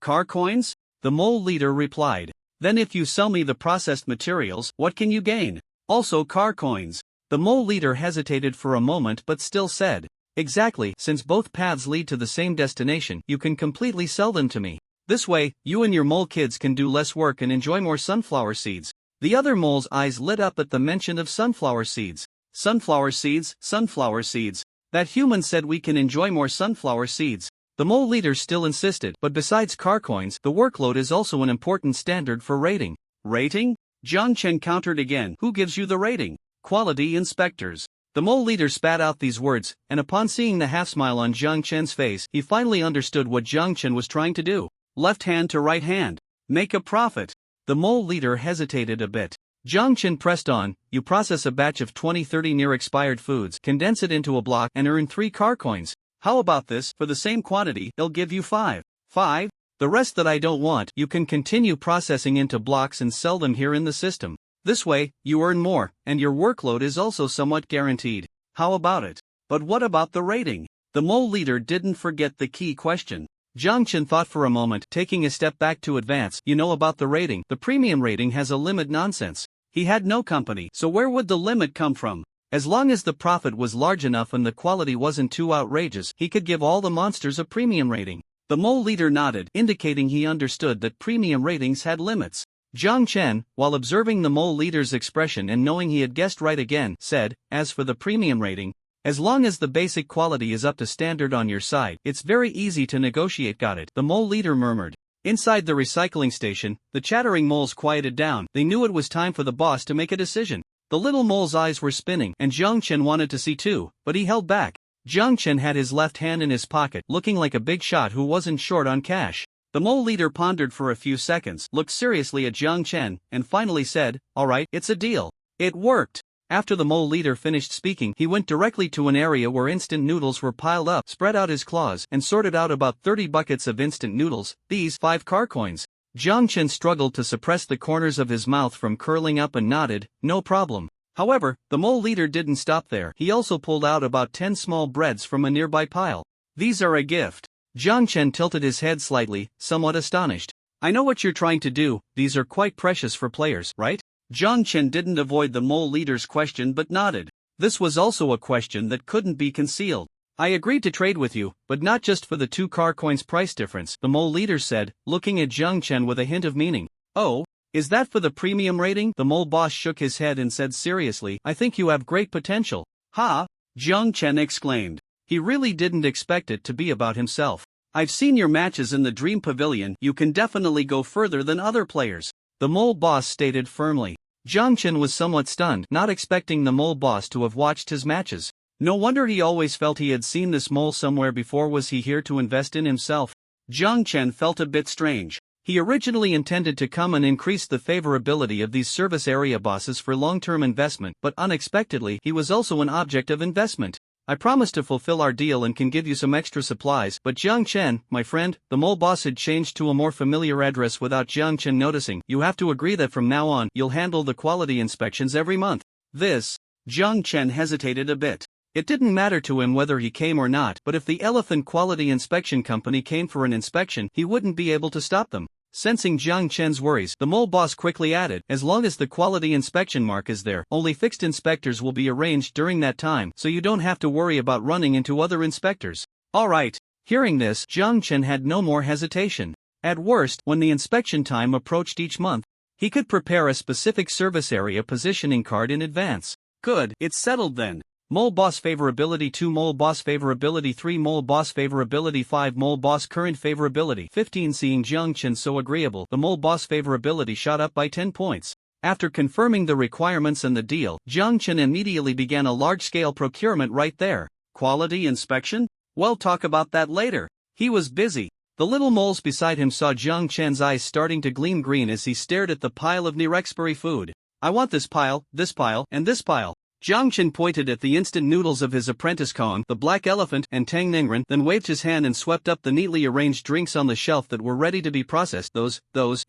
Car coins?" the mole leader replied. "Then if you sell me the processed materials, what can you gain?" "Also car coins." The mole leader hesitated for a moment but still said, "Exactly, since both paths lead to the same destination, you can completely sell them to me. This way, you and your mole kids can do less work and enjoy more sunflower seeds." The other mole's eyes lit up at the mention of sunflower seeds. Sunflower seeds, sunflower seeds. That human said we can enjoy more sunflower seeds. The mole leader still insisted, but besides car coins, the workload is also an important standard for rating. "Rating?" Jiang Chen countered again. "Who gives you the rating?" "Quality inspectors." The mole leader spat out these words, and upon seeing the half-smile on Jiang Chen's face, he finally understood what Jiang Chen was trying to do. Left hand to right hand. Make a profit. The mole leader hesitated a bit. Jiang Chen pressed on. "You process a batch of 20-30 near-expired foods, condense it into a block, and earn 3 car coins. How about this? For the same quantity, they'll give you 5. 5? The rest that I don't want, you can continue processing into blocks and sell them here in the system." This way, you earn more, and your workload is also somewhat guaranteed. How about it? But what about the rating? The mole leader didn't forget the key question. Jiang Chen thought for a moment, taking a step back to advance. You know about the rating. The premium rating has a limit. Nonsense. He had no company, so where would the limit come from? As long as the profit was large enough and the quality wasn't too outrageous, he could give all the monsters a premium rating. The mole leader nodded, indicating he understood that premium ratings had limits. Jiang Chen, while observing the mole leader's expression and knowing he had guessed right again, said, as for the premium rating, as long as the basic quality is up to standard on your side, it's very easy to negotiate. Got it, the mole leader murmured. Inside the recycling station, the chattering moles quieted down. They knew it was time for the boss to make a decision. The little mole's eyes were spinning, and Jiang Chen wanted to see too, but he held back. Jiang Chen had his left hand in his pocket, looking like a big shot who wasn't short on cash. The mole leader pondered for a few seconds, looked seriously at Jiang Chen, and finally said, "All right, it's a deal." It worked. After the mole leader finished speaking, he went directly to an area where instant noodles were piled up, spread out his claws, and sorted out about 30 buckets of instant noodles, these 5 car coins. Jiang Chen struggled to suppress the corners of his mouth from curling up and nodded, "No problem." However, the mole leader didn't stop there. He also pulled out about 10 small breads from a nearby pile. "These are a gift." Jiang Chen tilted his head slightly, somewhat astonished. "I know what you're trying to do, these are quite precious for players, right?" Jiang Chen didn't avoid the mole leader's question but nodded. This was also a question that couldn't be concealed. "I agreed to trade with you, but not just for the 2 car coins price difference," the mole leader said, looking at Jiang Chen with a hint of meaning. "Oh? Is that for the premium rating?" The mole boss shook his head and said seriously, "I think you have great potential." "Ha!" Jiang Chen exclaimed. He really didn't expect it to be about himself. "I've seen your matches in the Dream Pavilion, you can definitely go further than other players," the mole boss stated firmly. Jiang Chen was somewhat stunned, not expecting the mole boss to have watched his matches. No wonder he always felt he had seen this mole somewhere before. Was he here to invest in himself? Jiang Chen felt a bit strange. He originally intended to come and increase the favorability of these service area bosses for long-term investment, but unexpectedly he was also an object of investment. "I promise to fulfill our deal and can give you some extra supplies." But Jiang Chen, my friend, the mole boss had changed to a more familiar address without Jiang Chen noticing. "You have to agree that from now on, you'll handle the quality inspections every month." This, Jiang Chen hesitated a bit. It didn't matter to him whether he came or not, but if the Elephant Quality Inspection Company came for an inspection, he wouldn't be able to stop them. Sensing Jiang Chen's worries, the mole boss quickly added, "As long as the quality inspection mark is there, only fixed inspectors will be arranged during that time, so you don't have to worry about running into other inspectors." All right. Hearing this, Jiang Chen had no more hesitation. At worst, when the inspection time approached each month, he could prepare a specific service area positioning card in advance. Good, it's settled then. Mole boss favorability 2, mole boss favorability 3, mole boss favorability 5, mole boss current favorability 15. Seeing Jiang Chen so agreeable, the mole boss favorability shot up by 10 points. After confirming the requirements and the deal, Jiang Chen immediately began a large-scale procurement right there. Quality inspection? Well, talk about that later. He was busy. The little moles beside him saw Jiang Chen's eyes starting to gleam green as he stared at the pile of near-expiry food. "I want this pile, and this pile." Jiang Chen pointed at the instant noodles of his apprentice Kong, the black elephant, and Tang Ningren, then waved his hand and swept up the neatly arranged drinks on the shelf that were ready to be processed. "Those,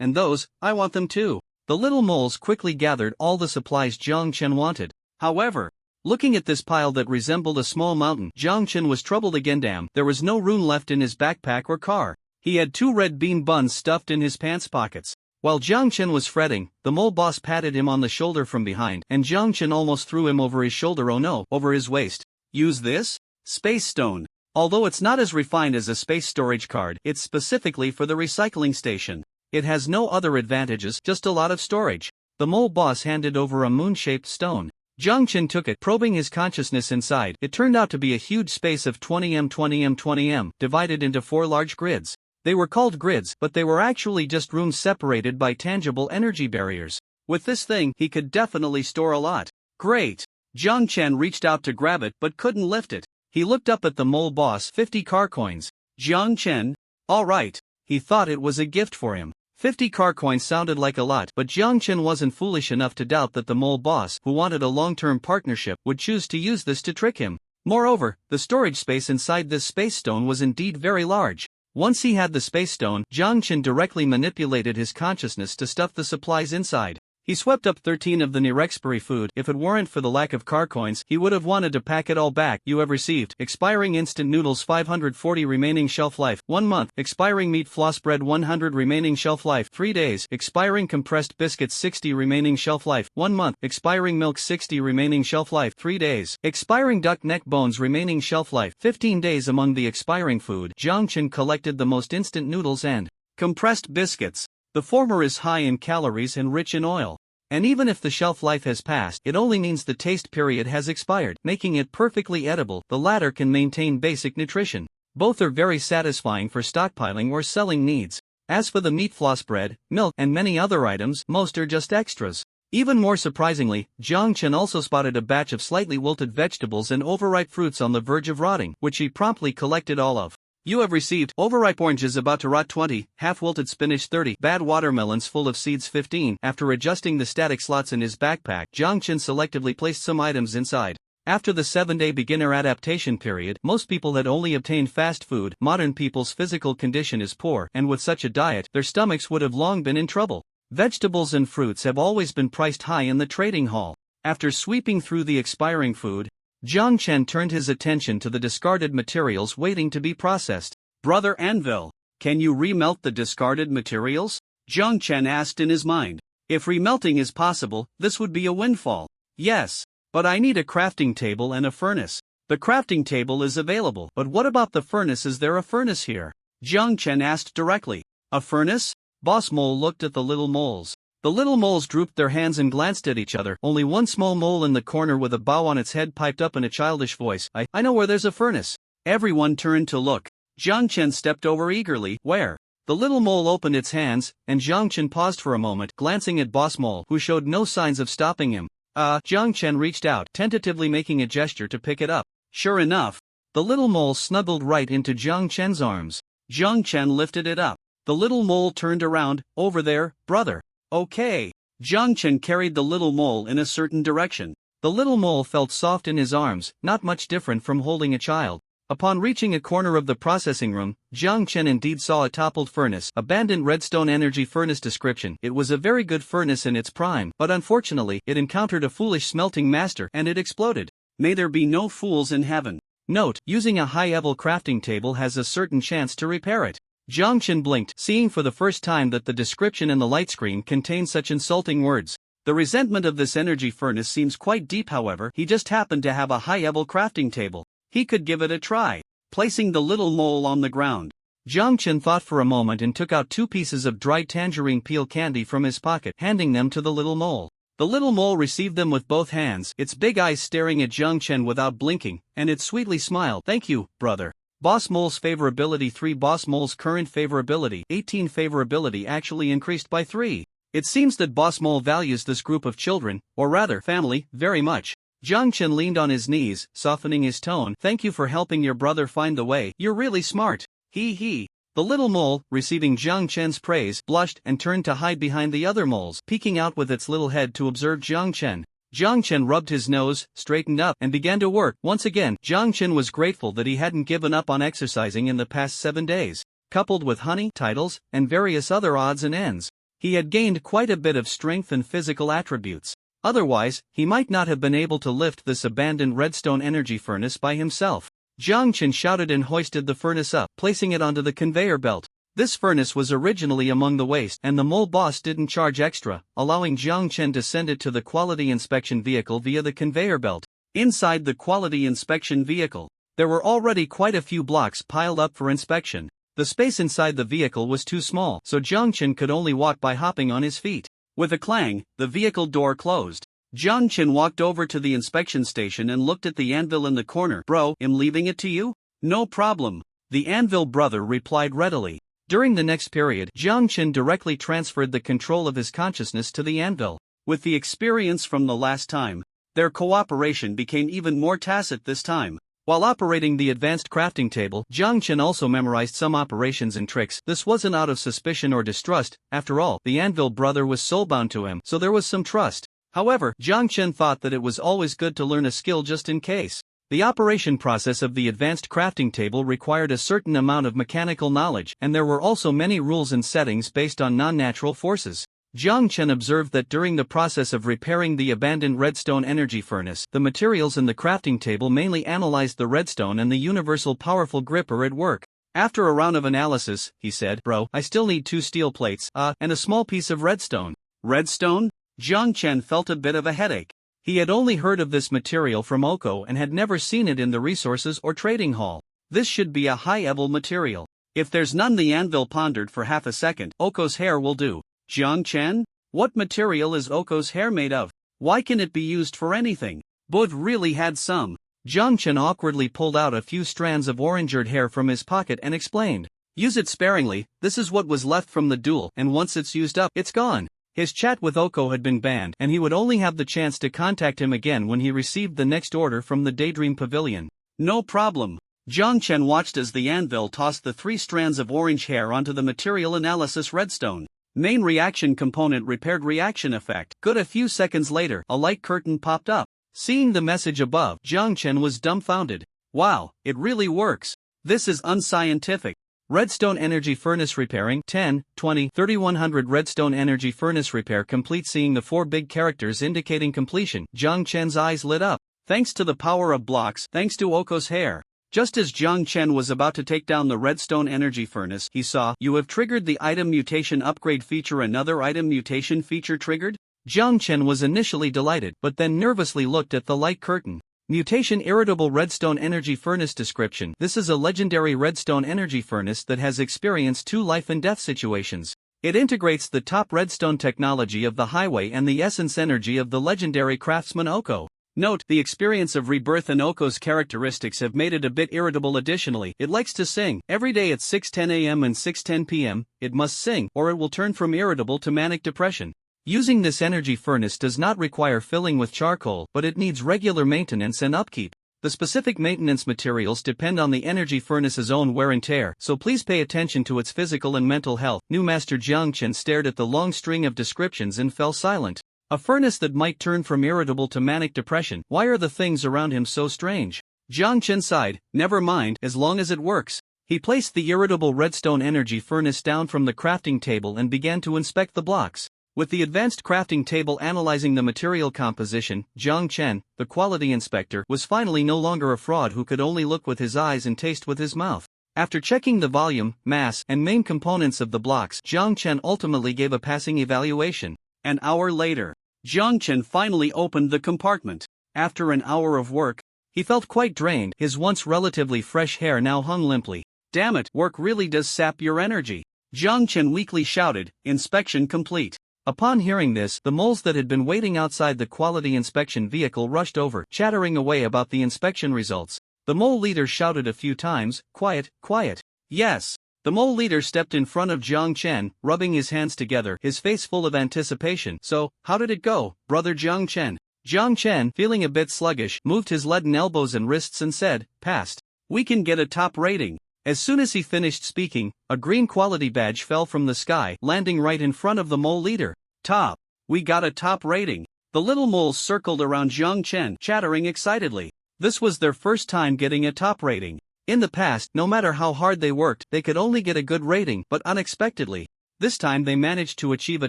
and those, I want them too." The little moles quickly gathered all the supplies Jiang Chen wanted. However, looking at this pile that resembled a small mountain, Jiang Chen was troubled again. Damn, there was no room left in his backpack or car. He had 2 red bean buns stuffed in his pants pockets. While Jiang Chen was fretting, the mole boss patted him on the shoulder from behind, and Jiang Chen almost threw him over his shoulder. Oh no, over his waist. "Use this? Space Stone. Although it's not as refined as a space storage card, it's specifically for the recycling station. It has no other advantages, just a lot of storage." The mole boss handed over a moon-shaped stone. Jiang Chen took it, probing his consciousness inside. It turned out to be a huge space of 20 m 20 m 20 m, divided into 4 large grids. They were called grids, but they were actually just rooms separated by tangible energy barriers. With this thing, he could definitely store a lot. Great! Jiang Chen reached out to grab it but couldn't lift it. He looked up at the mole boss. 50 car coins. Jiang Chen? Alright. He thought it was a gift for him. 50 car coins sounded like a lot, but Jiang Chen wasn't foolish enough to doubt that the mole boss, who wanted a long-term partnership, would choose to use this to trick him. Moreover, the storage space inside this space stone was indeed very large. Once he had the space stone, Jiang Chen directly manipulated his consciousness to stuff the supplies inside. He swept up 13 of the near-expiry food. If it weren't for the lack of car coins, he would have wanted to pack it all back. You have received expiring instant noodles 540 remaining shelf life 1 month, expiring meat floss bread 100 remaining shelf life 3 days, expiring compressed biscuits 60 remaining shelf life 1 month, expiring milk 60 remaining shelf life 3 days, expiring duck neck bones remaining shelf life 15 days. Among the expiring food, Jiang Chen collected the most instant noodles and compressed biscuits. The former is high in calories and rich in oil. And even if the shelf life has passed, it only means the taste period has expired, making it perfectly edible. The latter can maintain basic nutrition. Both are very satisfying for stockpiling or selling needs. As for the meat floss bread, milk, and many other items, most are just extras. Even more surprisingly, Jiang Chen also spotted a batch of slightly wilted vegetables and overripe fruits on the verge of rotting, which he promptly collected all of. You have received overripe oranges about to rot 20, half-wilted spinach 30, bad watermelons full of seeds 15. After adjusting the static slots in his backpack, Jiang Chen selectively placed some items inside. After the 7-day beginner adaptation period, most people had only obtained fast food. Modern people's physical condition is poor, and with such a diet, their stomachs would have long been in trouble. Vegetables and fruits have always been priced high in the trading hall. After sweeping through the expiring food, Jiang Chen turned his attention to the discarded materials waiting to be processed. Brother Anvil, can you remelt the discarded materials? Jiang Chen asked in his mind. If remelting is possible, this would be a windfall. Yes, but I need a crafting table and a furnace. The crafting table is available, but what about the furnace? Is there a furnace here? Jiang Chen asked directly. A furnace? Boss Mole looked at the little moles. The little moles drooped their hands and glanced at each other. Only one small mole in the corner with a bow on its head piped up in a childish voice. I know where there's a furnace. Everyone turned to look. Jiang Chen stepped over eagerly. Where? The little mole opened its hands, and Jiang Chen paused for a moment, glancing at Boss Mole, who showed no signs of stopping him. Jiang Chen reached out, tentatively making a gesture to pick it up. Sure enough, the little mole snuggled right into Jiang Chen's arms. Jiang Chen lifted it up. The little mole turned around. Over there, brother. Okay. Jiang Chen carried the little mole in a certain direction. The little mole felt soft in his arms, not much different from holding a child. Upon reaching a corner of the processing room, Jiang Chen indeed saw a toppled furnace, abandoned redstone energy furnace description. It was a very good furnace in its prime, but unfortunately, it encountered a foolish smelting master and it exploded. May there be no fools in heaven. Note, using a high-level crafting table has a certain chance to repair it. Jiang Chen blinked, seeing for the first time that the description in the light screen contained such insulting words. The resentment of this energy furnace seems quite deep. However, he just happened to have a high-level crafting table. He could give it a try. Placing the little mole on the ground, Jiang Chen thought for a moment and took out 2 pieces of dried tangerine peel candy from his pocket, handing them to the little mole. The little mole received them with both hands, its big eyes staring at Jiang Chen without blinking, and it sweetly smiled. Thank you, brother. Boss Mole's favorability 3. Boss Mole's current favorability 18. Favorability actually increased by 3. It seems that Boss Mole values this group of children, or rather, family, very much. Jiang Chen leaned on his knees, softening his tone. Thank you for helping your brother find the way. You're really smart. He. The little mole, receiving Jiang Chen's praise, blushed and turned to hide behind the other moles, peeking out with its little head to observe Jiang Chen. Jiang Chen rubbed his nose, straightened up, and began to work. Once again, Jiang Chen was grateful that he hadn't given up on exercising in the past 7 days. Coupled with honey, titles, and various other odds and ends, he had gained quite a bit of strength and physical attributes. Otherwise, he might not have been able to lift this abandoned redstone energy furnace by himself. Jiang Chen shouted and hoisted the furnace up, placing it onto the conveyor belt. This furnace was originally among the waste, and the mole boss didn't charge extra, allowing Jiang Chen to send it to the quality inspection vehicle via the conveyor belt. Inside the quality inspection vehicle, there were already quite a few blocks piled up for inspection. The space inside the vehicle was too small, so Jiang Chen could only walk by hopping on his feet. With a clang, the vehicle door closed. Jiang Chen walked over to the inspection station and looked at the anvil in the corner. Bro, I'm leaving it to you? No problem. The anvil brother replied readily. During the next period, Jiang Chen directly transferred the control of his consciousness to the anvil. With the experience from the last time, their cooperation became even more tacit this time. While operating the advanced crafting table, Jiang Chen also memorized some operations and tricks. This wasn't out of suspicion or distrust. After all, the anvil brother was soulbound to him, so there was some trust. However, Jiang Chen thought that it was always good to learn a skill just in case. The operation process of the advanced crafting table required a certain amount of mechanical knowledge, and there were also many rules and settings based on non-natural forces. Jiang Chen observed that during the process of repairing the abandoned redstone energy furnace, the materials in the crafting table mainly analyzed the redstone and the universal powerful grip are at work. After a round of analysis, he said, "Bro, I still need 2 steel plates, and a small piece of redstone." Redstone? Jiang Chen felt a bit of a headache. He had only heard of this material from Oko and had never seen it in the resources or trading hall. This should be a high-level material. If there's none, the anvil pondered for half a second. Oko's hair will do. Jiang Chen? What material is Oko's hair made of? Why can it be used for anything? Bud really had some. Jiang Chen awkwardly pulled out a few strands of orange-red hair from his pocket and explained. Use it sparingly, this is what was left from the duel, and once it's used up, it's gone. His chat with Oko had been banned, and he would only have the chance to contact him again when he received the next order from the Daydream Pavilion. No problem. Jiang Chen watched as the anvil tossed the 3 strands of orange hair onto the material analysis redstone. Main reaction component repaired reaction effect. Good. A few seconds later, a light curtain popped up. Seeing the message above, Jiang Chen was dumbfounded. Wow, it really works. This is unscientific. Redstone energy furnace repairing 10, 20, 3100 redstone energy furnace repair complete. Seeing the 4 big characters indicating completion, Jiang Chen's eyes lit up. Thanks to the power of blocks, thanks to Oko's hair. Just as Jiang Chen was about to take down the redstone energy furnace, he saw, "You have triggered the item mutation upgrade feature." Another item mutation feature triggered? Jiang Chen was initially delighted, but then nervously looked at the light curtain. Mutation irritable redstone energy furnace description. This is a legendary redstone energy furnace that has experienced 2 life and death situations. It integrates the top redstone technology of the highway and the essence energy of the legendary craftsman Oko. Note, the experience of rebirth and Oko's characteristics have made it a bit irritable. Additionally, it likes to sing. Every day at 6:10 a.m. and 6:10 p.m., it must sing, or it will turn from irritable to manic depression. Using this energy furnace does not require filling with charcoal, but it needs regular maintenance and upkeep. The specific maintenance materials depend on the energy furnace's own wear and tear, so please pay attention to its physical and mental health. New Master Jiang Chen stared at the long string of descriptions and fell silent. A furnace that might turn from irritable to manic depression. Why are the things around him so strange? Jiang Chen sighed. Never mind, as long as it works. He placed the irritable redstone energy furnace down from the crafting table and began to inspect the blocks. With the advanced crafting table analyzing the material composition, Jiang Chen, the quality inspector, was finally no longer a fraud who could only look with his eyes and taste with his mouth. After checking the volume, mass, and main components of the blocks, Jiang Chen ultimately gave a passing evaluation. An hour later, Jiang Chen finally opened the compartment. After an hour of work, he felt quite drained. His once relatively fresh hair now hung limply. Damn it, work really does sap your energy. Jiang Chen weakly shouted, "Inspection complete." Upon hearing this, the moles that had been waiting outside the quality inspection vehicle rushed over, chattering away about the inspection results. The mole leader shouted a few times, "Quiet, quiet." Yes. The mole leader stepped in front of Jiang Chen, rubbing his hands together, his face full of anticipation. "So, how did it go, brother Jiang Chen?" Jiang Chen, feeling a bit sluggish, moved his leaden elbows and wrists and said, "Passed. We can get a top rating." As soon as he finished speaking, a green quality badge fell from the sky, landing right in front of the mole leader. "Top. We got a top rating." The little moles circled around Jiang Chen, chattering excitedly. This was their first time getting a top rating. In the past, no matter how hard they worked, they could only get a good rating, but unexpectedly, this time they managed to achieve a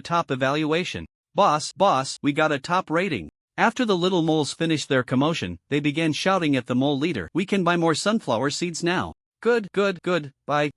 top evaluation. Boss, we got a top rating." After the little moles finished their commotion, they began shouting at the mole leader, "We can buy more sunflower seeds now." Good, buy.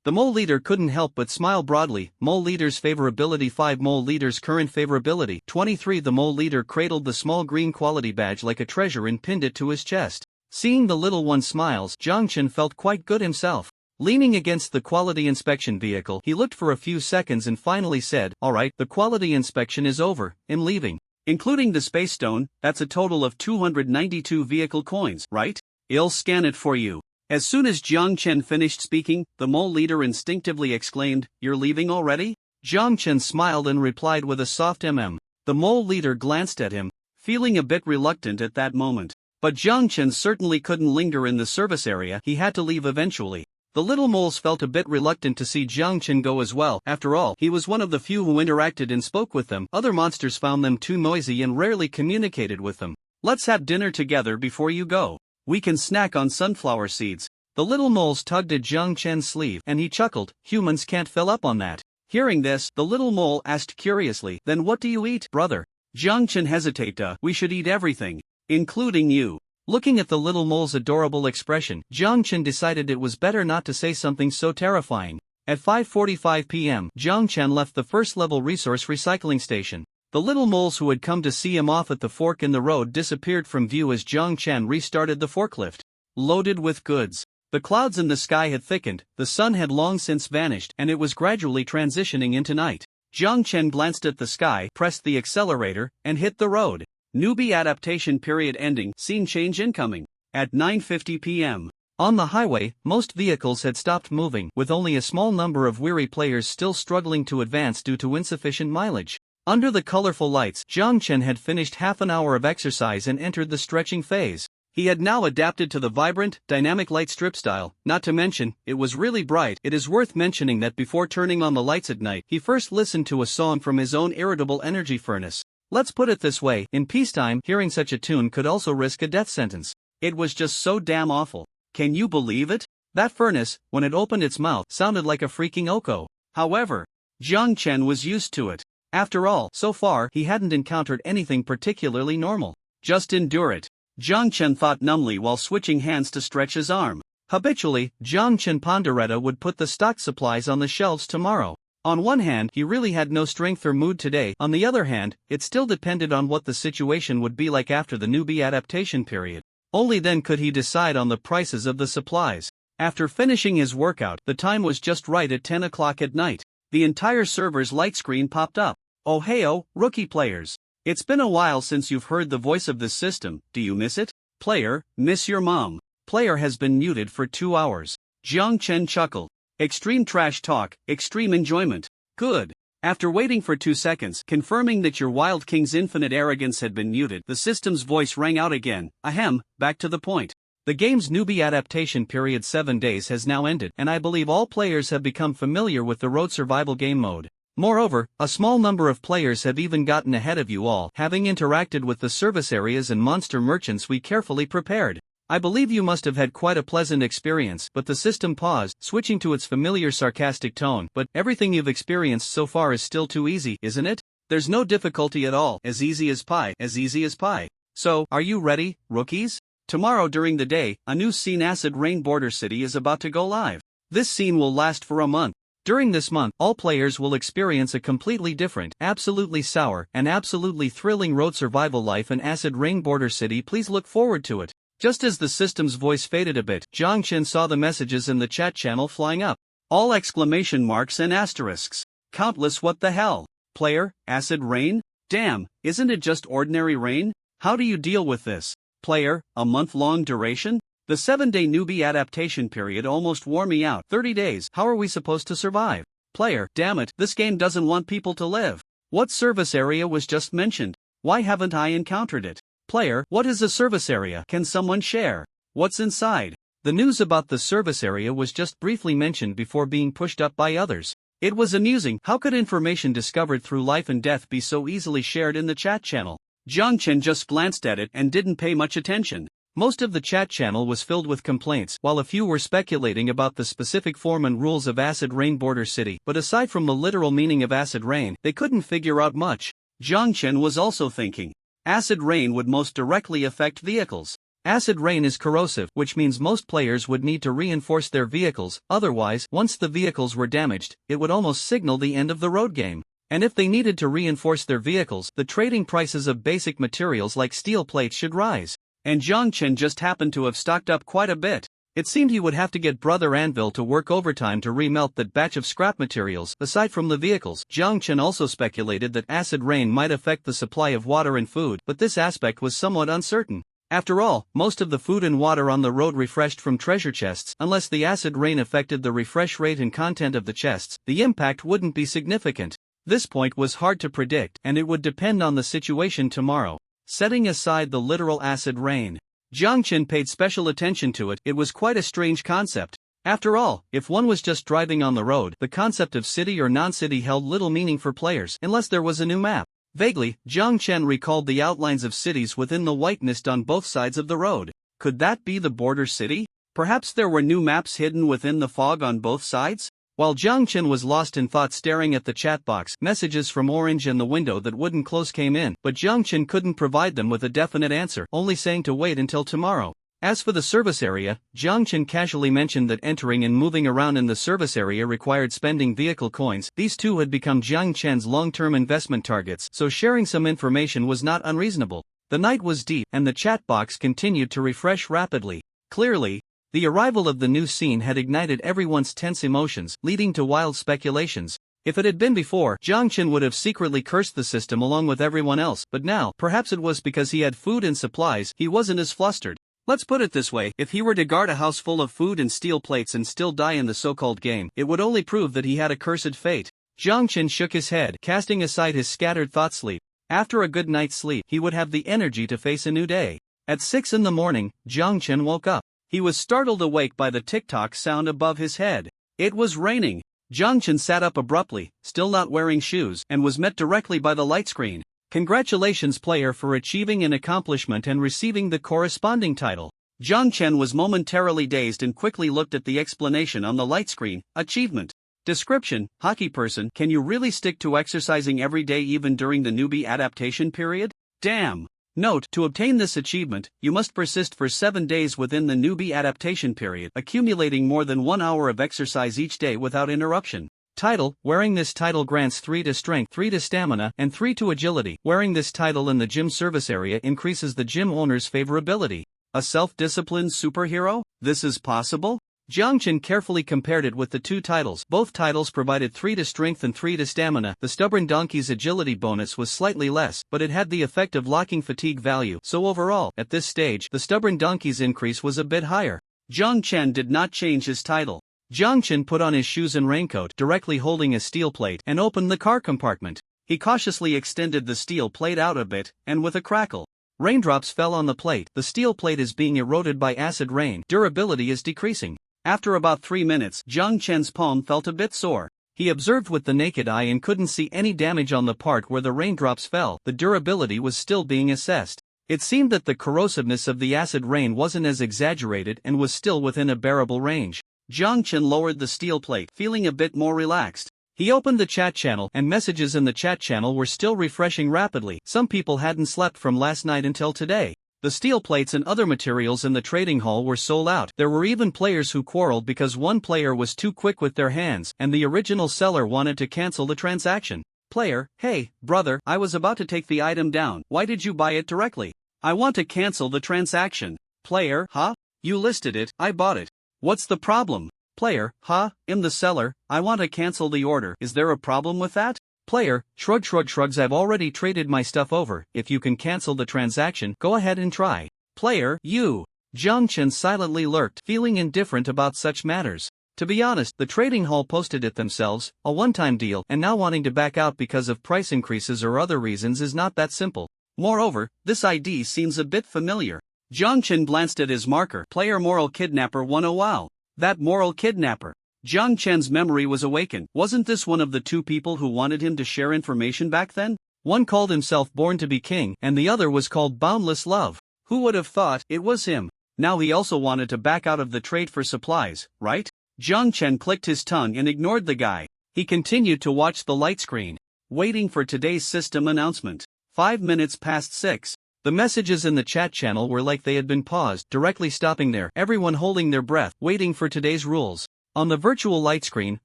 The mole leader couldn't help but smile broadly. Mole leader's favorability 5. Mole leader's current favorability 23. The mole leader cradled the small green quality badge like a treasure and pinned it to his chest. Seeing the little one's smiles, Jiang Chen felt quite good himself. Leaning against the quality inspection vehicle, he looked for a few seconds and finally said, "All right, the quality inspection is over, I'm leaving." Including the space stone, that's a total of 292 vehicle coins, right? I'll scan it for you. As soon as Jiang Chen finished speaking, the mole leader instinctively exclaimed, "You're leaving already?" Jiang Chen smiled and replied with a soft The mole leader glanced at him, feeling a bit reluctant at that moment. But Jiang Chen certainly couldn't linger in the service area, he had to leave eventually. The little moles felt a bit reluctant to see Jiang Chen go as well. After all, he was one of the few who interacted and spoke with them. Other monsters found them too noisy and rarely communicated with them. "Let's have dinner together before you go. We can snack on sunflower seeds." The little moles tugged at Jiang Chen's sleeve, and he chuckled, "Humans can't fill up on that." Hearing this, the little mole asked curiously, "Then what do you eat, brother?" Jiang Chen hesitated. "We should eat everything, including you." Looking at the little mole's adorable expression, Jiang Chen decided it was better not to say something so terrifying. At 5:45 p.m., Jiang Chen left the first-level resource recycling station. The little moles who had come to see him off at the fork in the road disappeared from view as Jiang Chen restarted the forklift. Loaded with goods. The clouds in the sky had thickened, the sun had long since vanished, and it was gradually transitioning into night. Jiang Chen glanced at the sky, pressed the accelerator, and hit the road. Newbie adaptation period ending, scene change incoming. At 9:50 p.m. On the highway, most vehicles had stopped moving, with only a small number of weary players still struggling to advance due to insufficient mileage. Under the colorful lights, Jiang Chen had finished half an hour of exercise and entered the stretching phase. He had now adapted to the vibrant, dynamic light strip style, not to mention, it was really bright. It is worth mentioning that before turning on the lights at night, he first listened to a song from his own irritable energy furnace. Let's put it this way, in peacetime, hearing such a tune could also risk a death sentence. It was just so damn awful. Can you believe it? That furnace, when it opened its mouth, sounded like a freaking oko. However, Jiang Chen was used to it. After all, so far, he hadn't encountered anything particularly normal. Just endure it. Jiang Chen thought numbly while switching hands to stretch his arm. Habitually, Jiang Chen Ponderetta would put the stock supplies on the shelves tomorrow. On one hand, he really had no strength or mood today. On the other hand, it still depended on what the situation would be like after the newbie adaptation period. Only then could he decide on the prices of the supplies. After finishing his workout, the time was just right at 10 o'clock at night. The entire server's light screen popped up. "Oh heyo, rookie players. It's been a while since you've heard the voice of this system, do you miss it? Player, miss your mom. Player has been muted for 2 hours." Jiang Chen chuckled. Extreme trash talk, extreme enjoyment. Good. After waiting for 2 seconds, confirming that your Wild King's infinite arrogance had been muted, the system's voice rang out again. Ahem, back to the point. The game's newbie adaptation period 7 days has now ended, and I believe all players have become familiar with the road survival game mode. Moreover, a small number of players have even gotten ahead of you all, having interacted with the service areas and monster merchants we carefully prepared. I believe you must have had quite a pleasant experience, but the system paused, switching to its familiar sarcastic tone. But everything you've experienced so far is still too easy, isn't it? There's no difficulty at all, as easy as pie, as easy as pie. So, are you ready, rookies? Tomorrow during the day, a new scene Acid Rain Border City is about to go live. This scene will last for a month. During this month, all players will experience a completely different, absolutely sour, and absolutely thrilling road survival life in Acid Rain Border City. Please look forward to it. Just as the system's voice faded a bit, Jiang Chen saw the messages in the chat channel flying up. All exclamation marks and asterisks. Countless what the hell. Player, acid rain? Damn, isn't it just ordinary rain? How do you deal with this? Player, a month-long duration? The 7-day newbie adaptation period almost wore me out. 30 days, how are we supposed to survive? Player, damn it, this game doesn't want people to live. What service area was just mentioned? Why haven't I encountered it? Player, what is a service area? Can someone share? What's inside? The news about the service area was just briefly mentioned before being pushed up by others. It was amusing. How could information discovered through life and death be so easily shared in the chat channel? Jiang Chen just glanced at it and didn't pay much attention. Most of the chat channel was filled with complaints, while a few were speculating about the specific form and rules of Acid Rain Border City, but aside from the literal meaning of acid rain, they couldn't figure out much. Jiang Chen was also thinking. Acid rain would most directly affect vehicles. Acid rain is corrosive, which means most players would need to reinforce their vehicles, otherwise, once the vehicles were damaged, it would almost signal the end of the road game. And if they needed to reinforce their vehicles, the trading prices of basic materials like steel plates should rise. And Jiang Chen just happened to have stocked up quite a bit. It seemed he would have to get Brother Anvil to work overtime to remelt that batch of scrap materials. Aside from the vehicles, Jiang Chen also speculated that acid rain might affect the supply of water and food, but this aspect was somewhat uncertain. After all, most of the food and water on the road refreshed from treasure chests. Unless the acid rain affected the refresh rate and content of the chests, the impact wouldn't be significant. This point was hard to predict, and it would depend on the situation tomorrow. Setting aside the literal acid rain, Jiang Chen paid special attention to it. It was quite a strange concept. After all, if one was just driving on the road, the concept of city or non-city held little meaning for players unless there was a new map. Vaguely, Jiang Chen recalled the outlines of cities within the white mist on both sides of the road. Could that be the border city? Perhaps there were new maps hidden within the fog on both sides? While Jiang Chen was lost in thought staring at the chat box, messages from Orange and the window that wouldn't close came in, but Jiang Chen couldn't provide them with a definite answer, only saying to wait until tomorrow. As for the service area, Jiang Chen casually mentioned that entering and moving around in the service area required spending vehicle coins. These two had become Jiang Chen's long-term investment targets, so sharing some information was not unreasonable. The night was deep, and the chat box continued to refresh rapidly. Clearly, the arrival of the new scene had ignited everyone's tense emotions, leading to wild speculations. If it had been before, Jiang Chen would have secretly cursed the system along with everyone else, but now, perhaps it was because he had food and supplies, he wasn't as flustered. Let's put it this way, if he were to guard a house full of food and steel plates and still die in the so-called game, it would only prove that he had a cursed fate. Jiang Chen shook his head, casting aside his scattered thought sleep. After a good night's sleep, he would have the energy to face a new day. At 6 in the morning, Jiang Chen woke up. He was startled awake by the tick-tock sound above his head. It was raining. Jiang Chen sat up abruptly, still not wearing shoes, and was met directly by the light screen. Congratulations player for achieving an accomplishment and receiving the corresponding title. Jiang Chen was momentarily dazed and quickly looked at the explanation on the light screen. Achievement. Description: hockey person, can you really stick to exercising every day even during the newbie adaptation period? Damn. Note, to obtain this achievement, you must persist for 7 days within the newbie adaptation period, accumulating more than 1 hour of exercise each day without interruption. Title: wearing this title grants 3 to strength, 3 to stamina, and 3 to agility. Wearing this title in the gym service area increases the gym owner's favorability. A self-disciplined superhero? This is possible? Jiang Chen carefully compared it with the two titles. Both titles provided 3 to strength and 3 to stamina. The stubborn donkey's agility bonus was slightly less, but it had the effect of locking fatigue value, so overall, at this stage, the stubborn donkey's increase was a bit higher. Jiang Chen did not change his title. Jiang Chen put on his shoes and raincoat, directly holding a steel plate, and opened the car compartment. He cautiously extended the steel plate out a bit, and with a crackle, raindrops fell on the plate. The steel plate is being eroded by acid rain. Durability is decreasing. After about 3 minutes, Jiang Chen's palm felt a bit sore. He observed with the naked eye and couldn't see any damage on the part where the raindrops fell. The durability was still being assessed. It seemed that the corrosiveness of the acid rain wasn't as exaggerated and was still within a bearable range. Jiang Chen lowered the steel plate, feeling a bit more relaxed. He opened the chat channel, and messages in the chat channel were still refreshing rapidly. Some people hadn't slept from last night until today. The steel plates and other materials in the trading hall were sold out. There were even players who quarreled because one player was too quick with their hands, and the original seller wanted to cancel the transaction. Player: hey, brother, I was about to take the item down. Why did you buy it directly? I want to cancel the transaction. Player: huh? You listed it, I bought it. What's the problem? Player: huh, I'm the seller, I want to cancel the order. Is there a problem with that? Player: shrugs, I've already traded my stuff over. If you can cancel the transaction, go ahead and try. Player: you. Jiang Chen silently lurked, feeling indifferent about such matters. To be honest, the trading hall posted it themselves, a one-time deal, and now wanting to back out because of price increases or other reasons is not that simple. Moreover, this ID seems a bit familiar. Jiang Chen glanced at his marker. Player: moral kidnapper 10. Wow. That moral kidnapper. Jiang Chen's memory was awakened. Wasn't this one of the two people who wanted him to share information back then? One called himself Born to be King, and the other was called Boundless Love. Who would have thought it was him? Now he also wanted to back out of the trade for supplies, right? Jiang Chen clicked his tongue and ignored the guy. He continued to watch the light screen, waiting for today's system announcement. 5 minutes past 6. The messages in the chat channel were like they had been paused, directly stopping there, everyone holding their breath, waiting for today's rules. On the virtual light screen,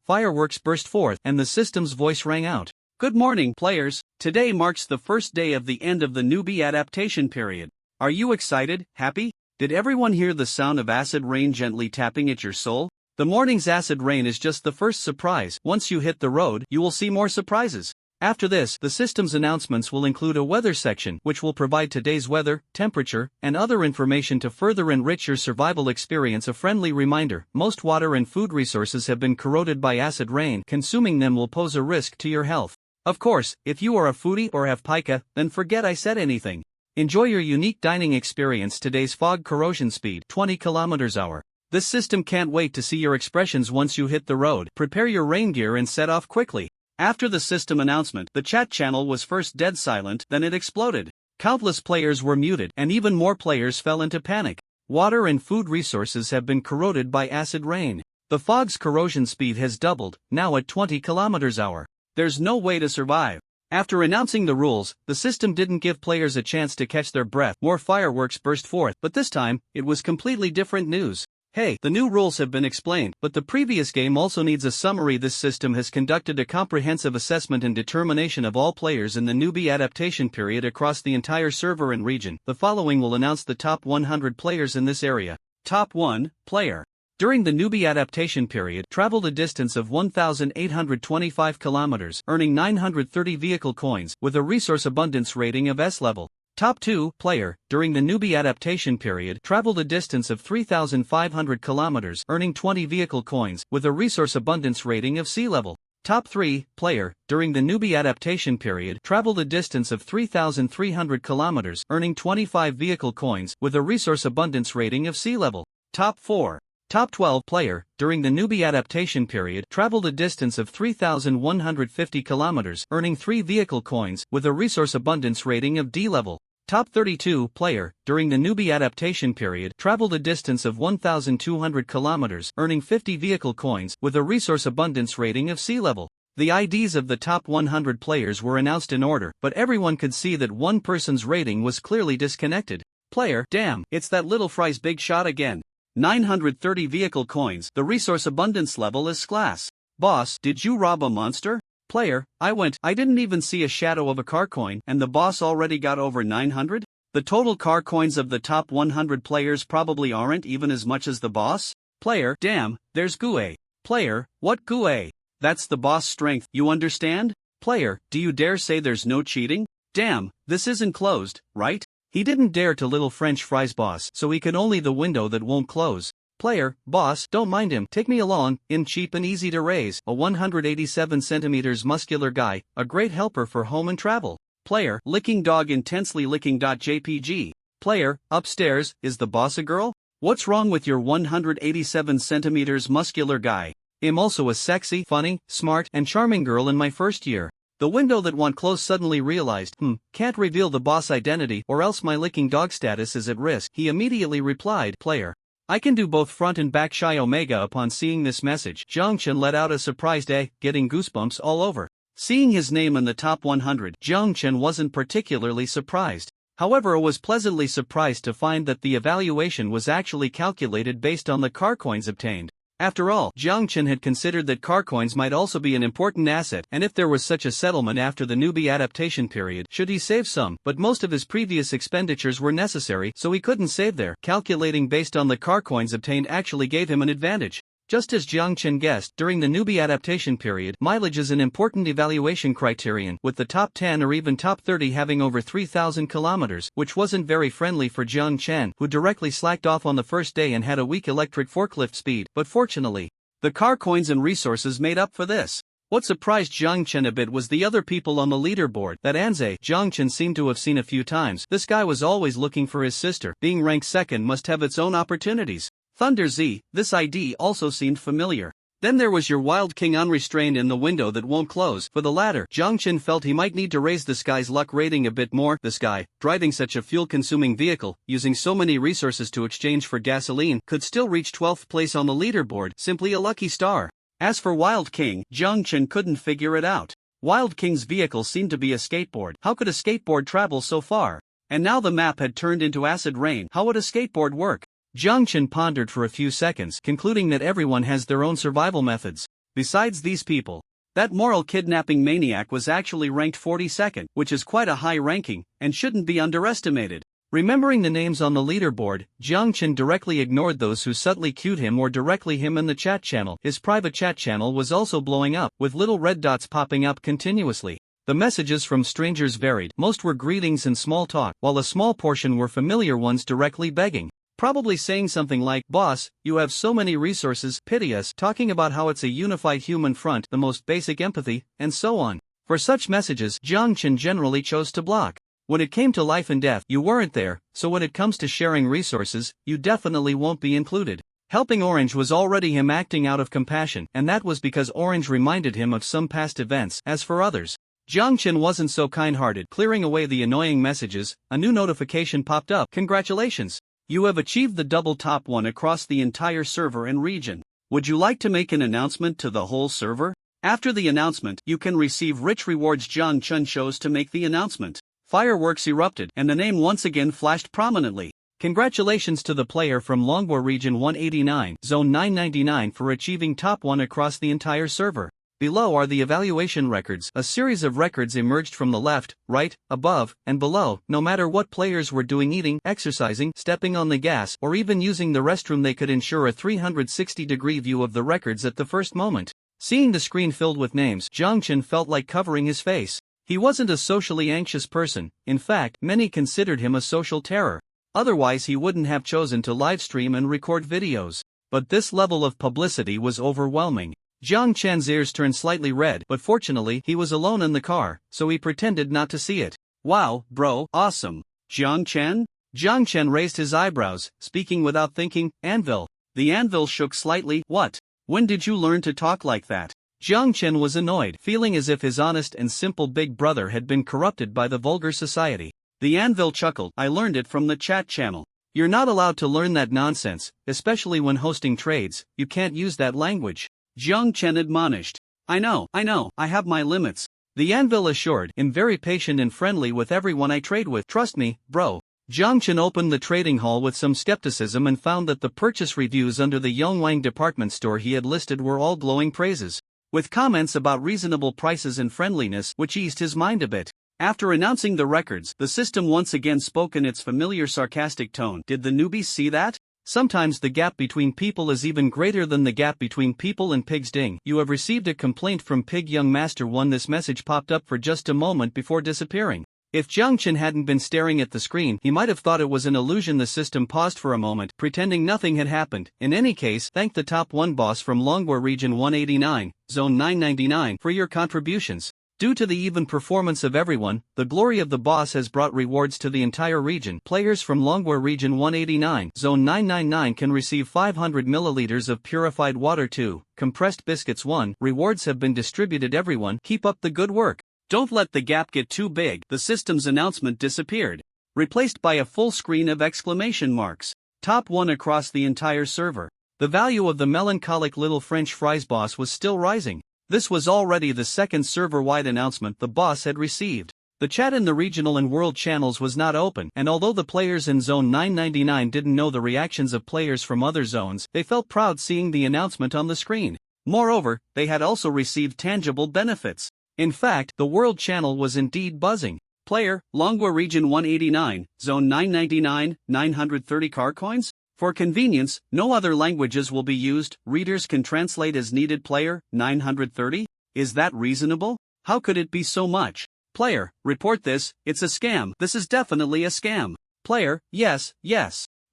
fireworks burst forth, and the system's voice rang out. Good morning, players. Today marks the first day of the end of the newbie adaptation period. Are you excited, happy? Did everyone hear the sound of acid rain gently tapping at your soul? The morning's acid rain is just the first surprise. Once you hit the road, you will see more surprises. After this, the system's announcements will include a weather section, which will provide today's weather, temperature, and other information to further enrich your survival experience. A friendly reminder: most water and food resources have been corroded by acid rain. Consuming them will pose a risk to your health. Of course, if you are a foodie or have pica, then forget I said anything. Enjoy your unique dining experience. Today's fog corrosion speed, 20 km/h. This system can't wait to see your expressions once you hit the road. Prepare your rain gear and set off quickly. After the system announcement, the chat channel was first dead silent, then it exploded. Countless players were muted, and even more players fell into panic. Water and food resources have been corroded by acid rain. The fog's corrosion speed has doubled, now at 20 km/h. There's no way to survive. After announcing the rules, the system didn't give players a chance to catch their breath. More fireworks burst forth, but this time, it was completely different news. Hey, the new rules have been explained, but the previous game also needs a summary. This system has conducted a comprehensive assessment and determination of all players in the newbie adaptation period across the entire server and region. The following will announce the top 100 players in this area. Top 1, player. During the newbie adaptation period, traveled a distance of 1,825 kilometers, earning 930 vehicle coins, with a resource abundance rating of S level. Top 2, player, during the newbie adaptation period, traveled a distance of 3,500 kilometers, earning 20 vehicle coins, with a resource abundance rating of C level. Top 3, player, during the newbie adaptation period, traveled a distance of 3,300 kilometers, earning 25 vehicle coins, with a resource abundance rating of C level. Top 4. Top 12, player, during the newbie adaptation period, traveled a distance of 3,150 kilometers, earning 3 vehicle coins, with a resource abundance rating of D level. Top 32, player, during the newbie adaptation period, traveled a distance of 1,200 kilometers, earning 50 vehicle coins, with a resource abundance rating of C level. The IDs of the top 100 players were announced in order, but everyone could see that one person's rating was clearly disconnected. Player, damn, it's that little fry's big shot again. 930 vehicle coins, the resource abundance level is class. Boss, did you rob a monster? Player, I didn't even see a shadow of a car coin, and the boss already got over 900? The total car coins of the top 100 players probably aren't even as much as the boss? Player, damn, there's GUE. Player, what GUE? That's the boss strength, you understand? Player, do you dare say there's no cheating? Damn, this isn't closed, right? He didn't dare to little French fries boss, so he can only the window that won't close. Player, boss, don't mind him, take me along, in cheap and easy to raise, a 187 centimeters muscular guy, a great helper for home and travel. Player, licking dog intensely licking.jpg. Player, upstairs, is the boss a girl? What's wrong with your 187 centimeters muscular guy? I'm also a sexy, funny, smart, and charming girl in my first year. The window that won't close suddenly realized, can't reveal the boss identity or else my licking dog status is at risk. He immediately replied, player, I can do both front and back shy omega. Upon seeing this message, Jiang Chen let out a surprised getting goosebumps all over. Seeing his name in the top 100, Jiang Chen wasn't particularly surprised. However, was pleasantly surprised to find that the evaluation was actually calculated based on the car coins obtained. After all, Jiang Chen had considered that car coins might also be an important asset, and if there was such a settlement after the newbie adaptation period, should he save some, but most of his previous expenditures were necessary, so he couldn't save there. Calculating based on the car coins obtained actually gave him an advantage. Just as Jiang Chen guessed, during the newbie adaptation period, mileage is an important evaluation criterion, with the top 10 or even top 30 having over 3,000 kilometers, which wasn't very friendly for Jiang Chen, who directly slacked off on the first day and had a weak electric forklift speed, but fortunately, the car coins and resources made up for this. What surprised Jiang Chen a bit was the other people on the leaderboard that Anze Jiang Chen seemed to have seen a few times. This guy was always looking for his sister. Being ranked second must have its own opportunities. Thunder Z, this ID also seemed familiar. Then there was your Wild King unrestrained in the window that won't close. For the latter, Jiang Chen felt he might need to raise this guy's luck rating a bit more. This guy, driving such a fuel-consuming vehicle, using so many resources to exchange for gasoline, could still reach 12th place on the leaderboard, simply a lucky star. As for Wild King, Jiang Chen couldn't figure it out. Wild King's vehicle seemed to be a skateboard. How could a skateboard travel so far? And now the map had turned into acid rain. How would a skateboard work? Jiang Chen pondered for a few seconds, concluding that everyone has their own survival methods. Besides these people, that moral kidnapping maniac was actually ranked 42nd, which is quite a high ranking, and shouldn't be underestimated. Remembering the names on the leaderboard, Jiang Chen directly ignored those who subtly cued him or directly him in the chat channel. His private chat channel was also blowing up, with little red dots popping up continuously. The messages from strangers varied. Most were greetings and small talk, while a small portion were familiar ones directly begging. Probably saying something like, boss, you have so many resources, pity us, talking about how it's a unified human front, the most basic empathy, and so on. For such messages, Jiang Chen generally chose to block. When it came to life and death, you weren't there, so when it comes to sharing resources, you definitely won't be included. Helping Orange was already him acting out of compassion, and that was because Orange reminded him of some past events. As for others, Jiang Chen wasn't so kind-hearted. Clearing away the annoying messages, a new notification popped up. Congratulations! You have achieved the double top 1 across the entire server and region. Would you like to make an announcement to the whole server? After the announcement, you can receive rich rewards. Jiang Chun chose to make the announcement. Fireworks erupted, and the name once again flashed prominently. Congratulations to the player from Longwa Region 189, Zone 999 for achieving top 1 across the entire server. Below are the evaluation records. A series of records emerged from the left, right, above, and below. No matter what players were doing, eating, exercising, stepping on the gas, or even using the restroom, they could ensure a 360-degree view of the records at the first moment. Seeing the screen filled with names, Jiang Chun felt like covering his face. He wasn't a socially anxious person. In fact, many considered him a social terror. Otherwise he wouldn't have chosen to livestream and record videos. But this level of publicity was overwhelming. Jiang Chan's ears turned slightly red, but fortunately he was alone in the car, so he pretended not to see it. Wow, bro, awesome. Jiang Chan? Jiang Chan raised his eyebrows, speaking without thinking. Anvil. The anvil shook slightly. What? When did you learn to talk like that? Jiang Chen was annoyed, feeling as if his honest and simple big brother had been corrupted by the vulgar society. The anvil chuckled. I learned it from the chat channel. You're not allowed to learn that nonsense, especially when hosting trades. You can't use that language. Jiang Chen admonished. I know, I have my limits. The anvil assured. I'm very patient and friendly with everyone I trade with. Trust me, bro. Jiang Chen opened the trading hall with some skepticism and found that the purchase reviews under the Yongwang department store he had listed were all glowing praises, with comments about reasonable prices and friendliness, which eased his mind a bit. After announcing the records, the system once again spoke in its familiar sarcastic tone. Did the newbies see that? Sometimes the gap between people is even greater than the gap between people and pigs. Ding. You have received a complaint from Pig Young Master 1. This message popped up for just a moment before disappearing. If Jiang Chen hadn't been staring at the screen, he might have thought it was an illusion. The system paused for a moment, pretending nothing had happened. In any case, thank the top 1 boss from Longwa Region 189, Zone 999, for your contributions. Due to the even performance of everyone, the glory of the boss has brought rewards to the entire region. Players from Longwa Region 189, Zone 999 can receive 500 milliliters of purified water 2, compressed biscuits 1. Rewards have been distributed. Everyone, keep up the good work. Don't let the gap get too big. The system's announcement disappeared, replaced by a full screen of exclamation marks. Top 1 across the entire server. The value of the melancholic little French fries boss was still rising. This was already the second server-wide announcement the boss had received. The chat in the regional and world channels was not open, and although the players in Zone 999 didn't know the reactions of players from other zones, they felt proud seeing the announcement on the screen. Moreover, they had also received tangible benefits. In fact, the world channel was indeed buzzing. Player, Longwa Region 189, Zone 999, 930 car coins? For convenience, no other languages will be used. Readers can translate as needed. Player, 930? Is that reasonable? How could it be so much? Player, report this. It's a scam. This is definitely a scam. Player, yes,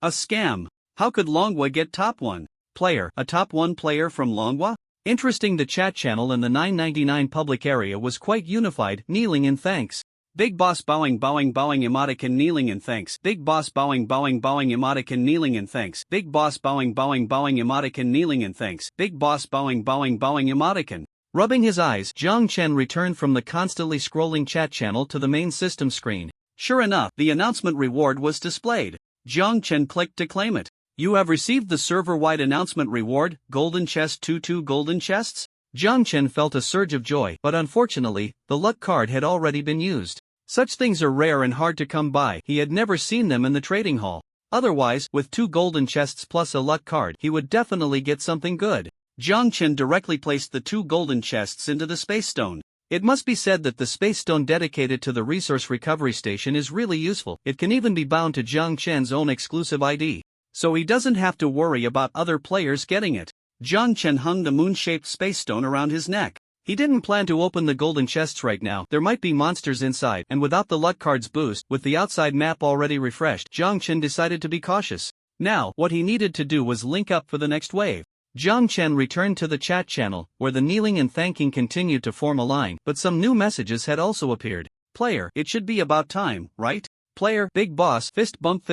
a scam. How could Longwa get top 1? Player, a top 1 player from Longwa? Interesting. The chat channel in the 999 public area was quite unified, kneeling in thanks. Big boss bowing emoticon kneeling in thanks. Big boss bowing emoticon kneeling in thanks. Big boss bowing emoticon kneeling in thanks. Big boss bowing emoticon. Rubbing his eyes, Jiang Chen returned from the constantly scrolling chat channel to the main system screen. Sure enough, the announcement reward was displayed. Jiang Chen clicked to claim it. You have received the server-wide announcement reward, golden chest 2 golden chests? Jiang Chen felt a surge of joy, but unfortunately, the luck card had already been used. Such things are rare and hard to come by. He had never seen them in the trading hall. Otherwise, with 2 golden chests plus a luck card, he would definitely get something good. Jiang Chen directly placed the 2 golden chests into the space stone. It must be said that the space stone dedicated to the resource recovery station is really useful. It can even be bound to Jiang Chen's own exclusive ID, so he doesn't have to worry about other players getting it. Jiang Chen hung the moon-shaped space stone around his neck. He didn't plan to open the golden chests right now. There might be monsters inside, and without the luck card's boost, with the outside map already refreshed, Jiang Chen decided to be cautious. Now, what he needed to do was link up for the next wave. Jiang Chen returned to the chat channel, where the kneeling and thanking continued to form a line, but some new messages had also appeared. Player, it should be about time, right? Player, big boss, fist bump,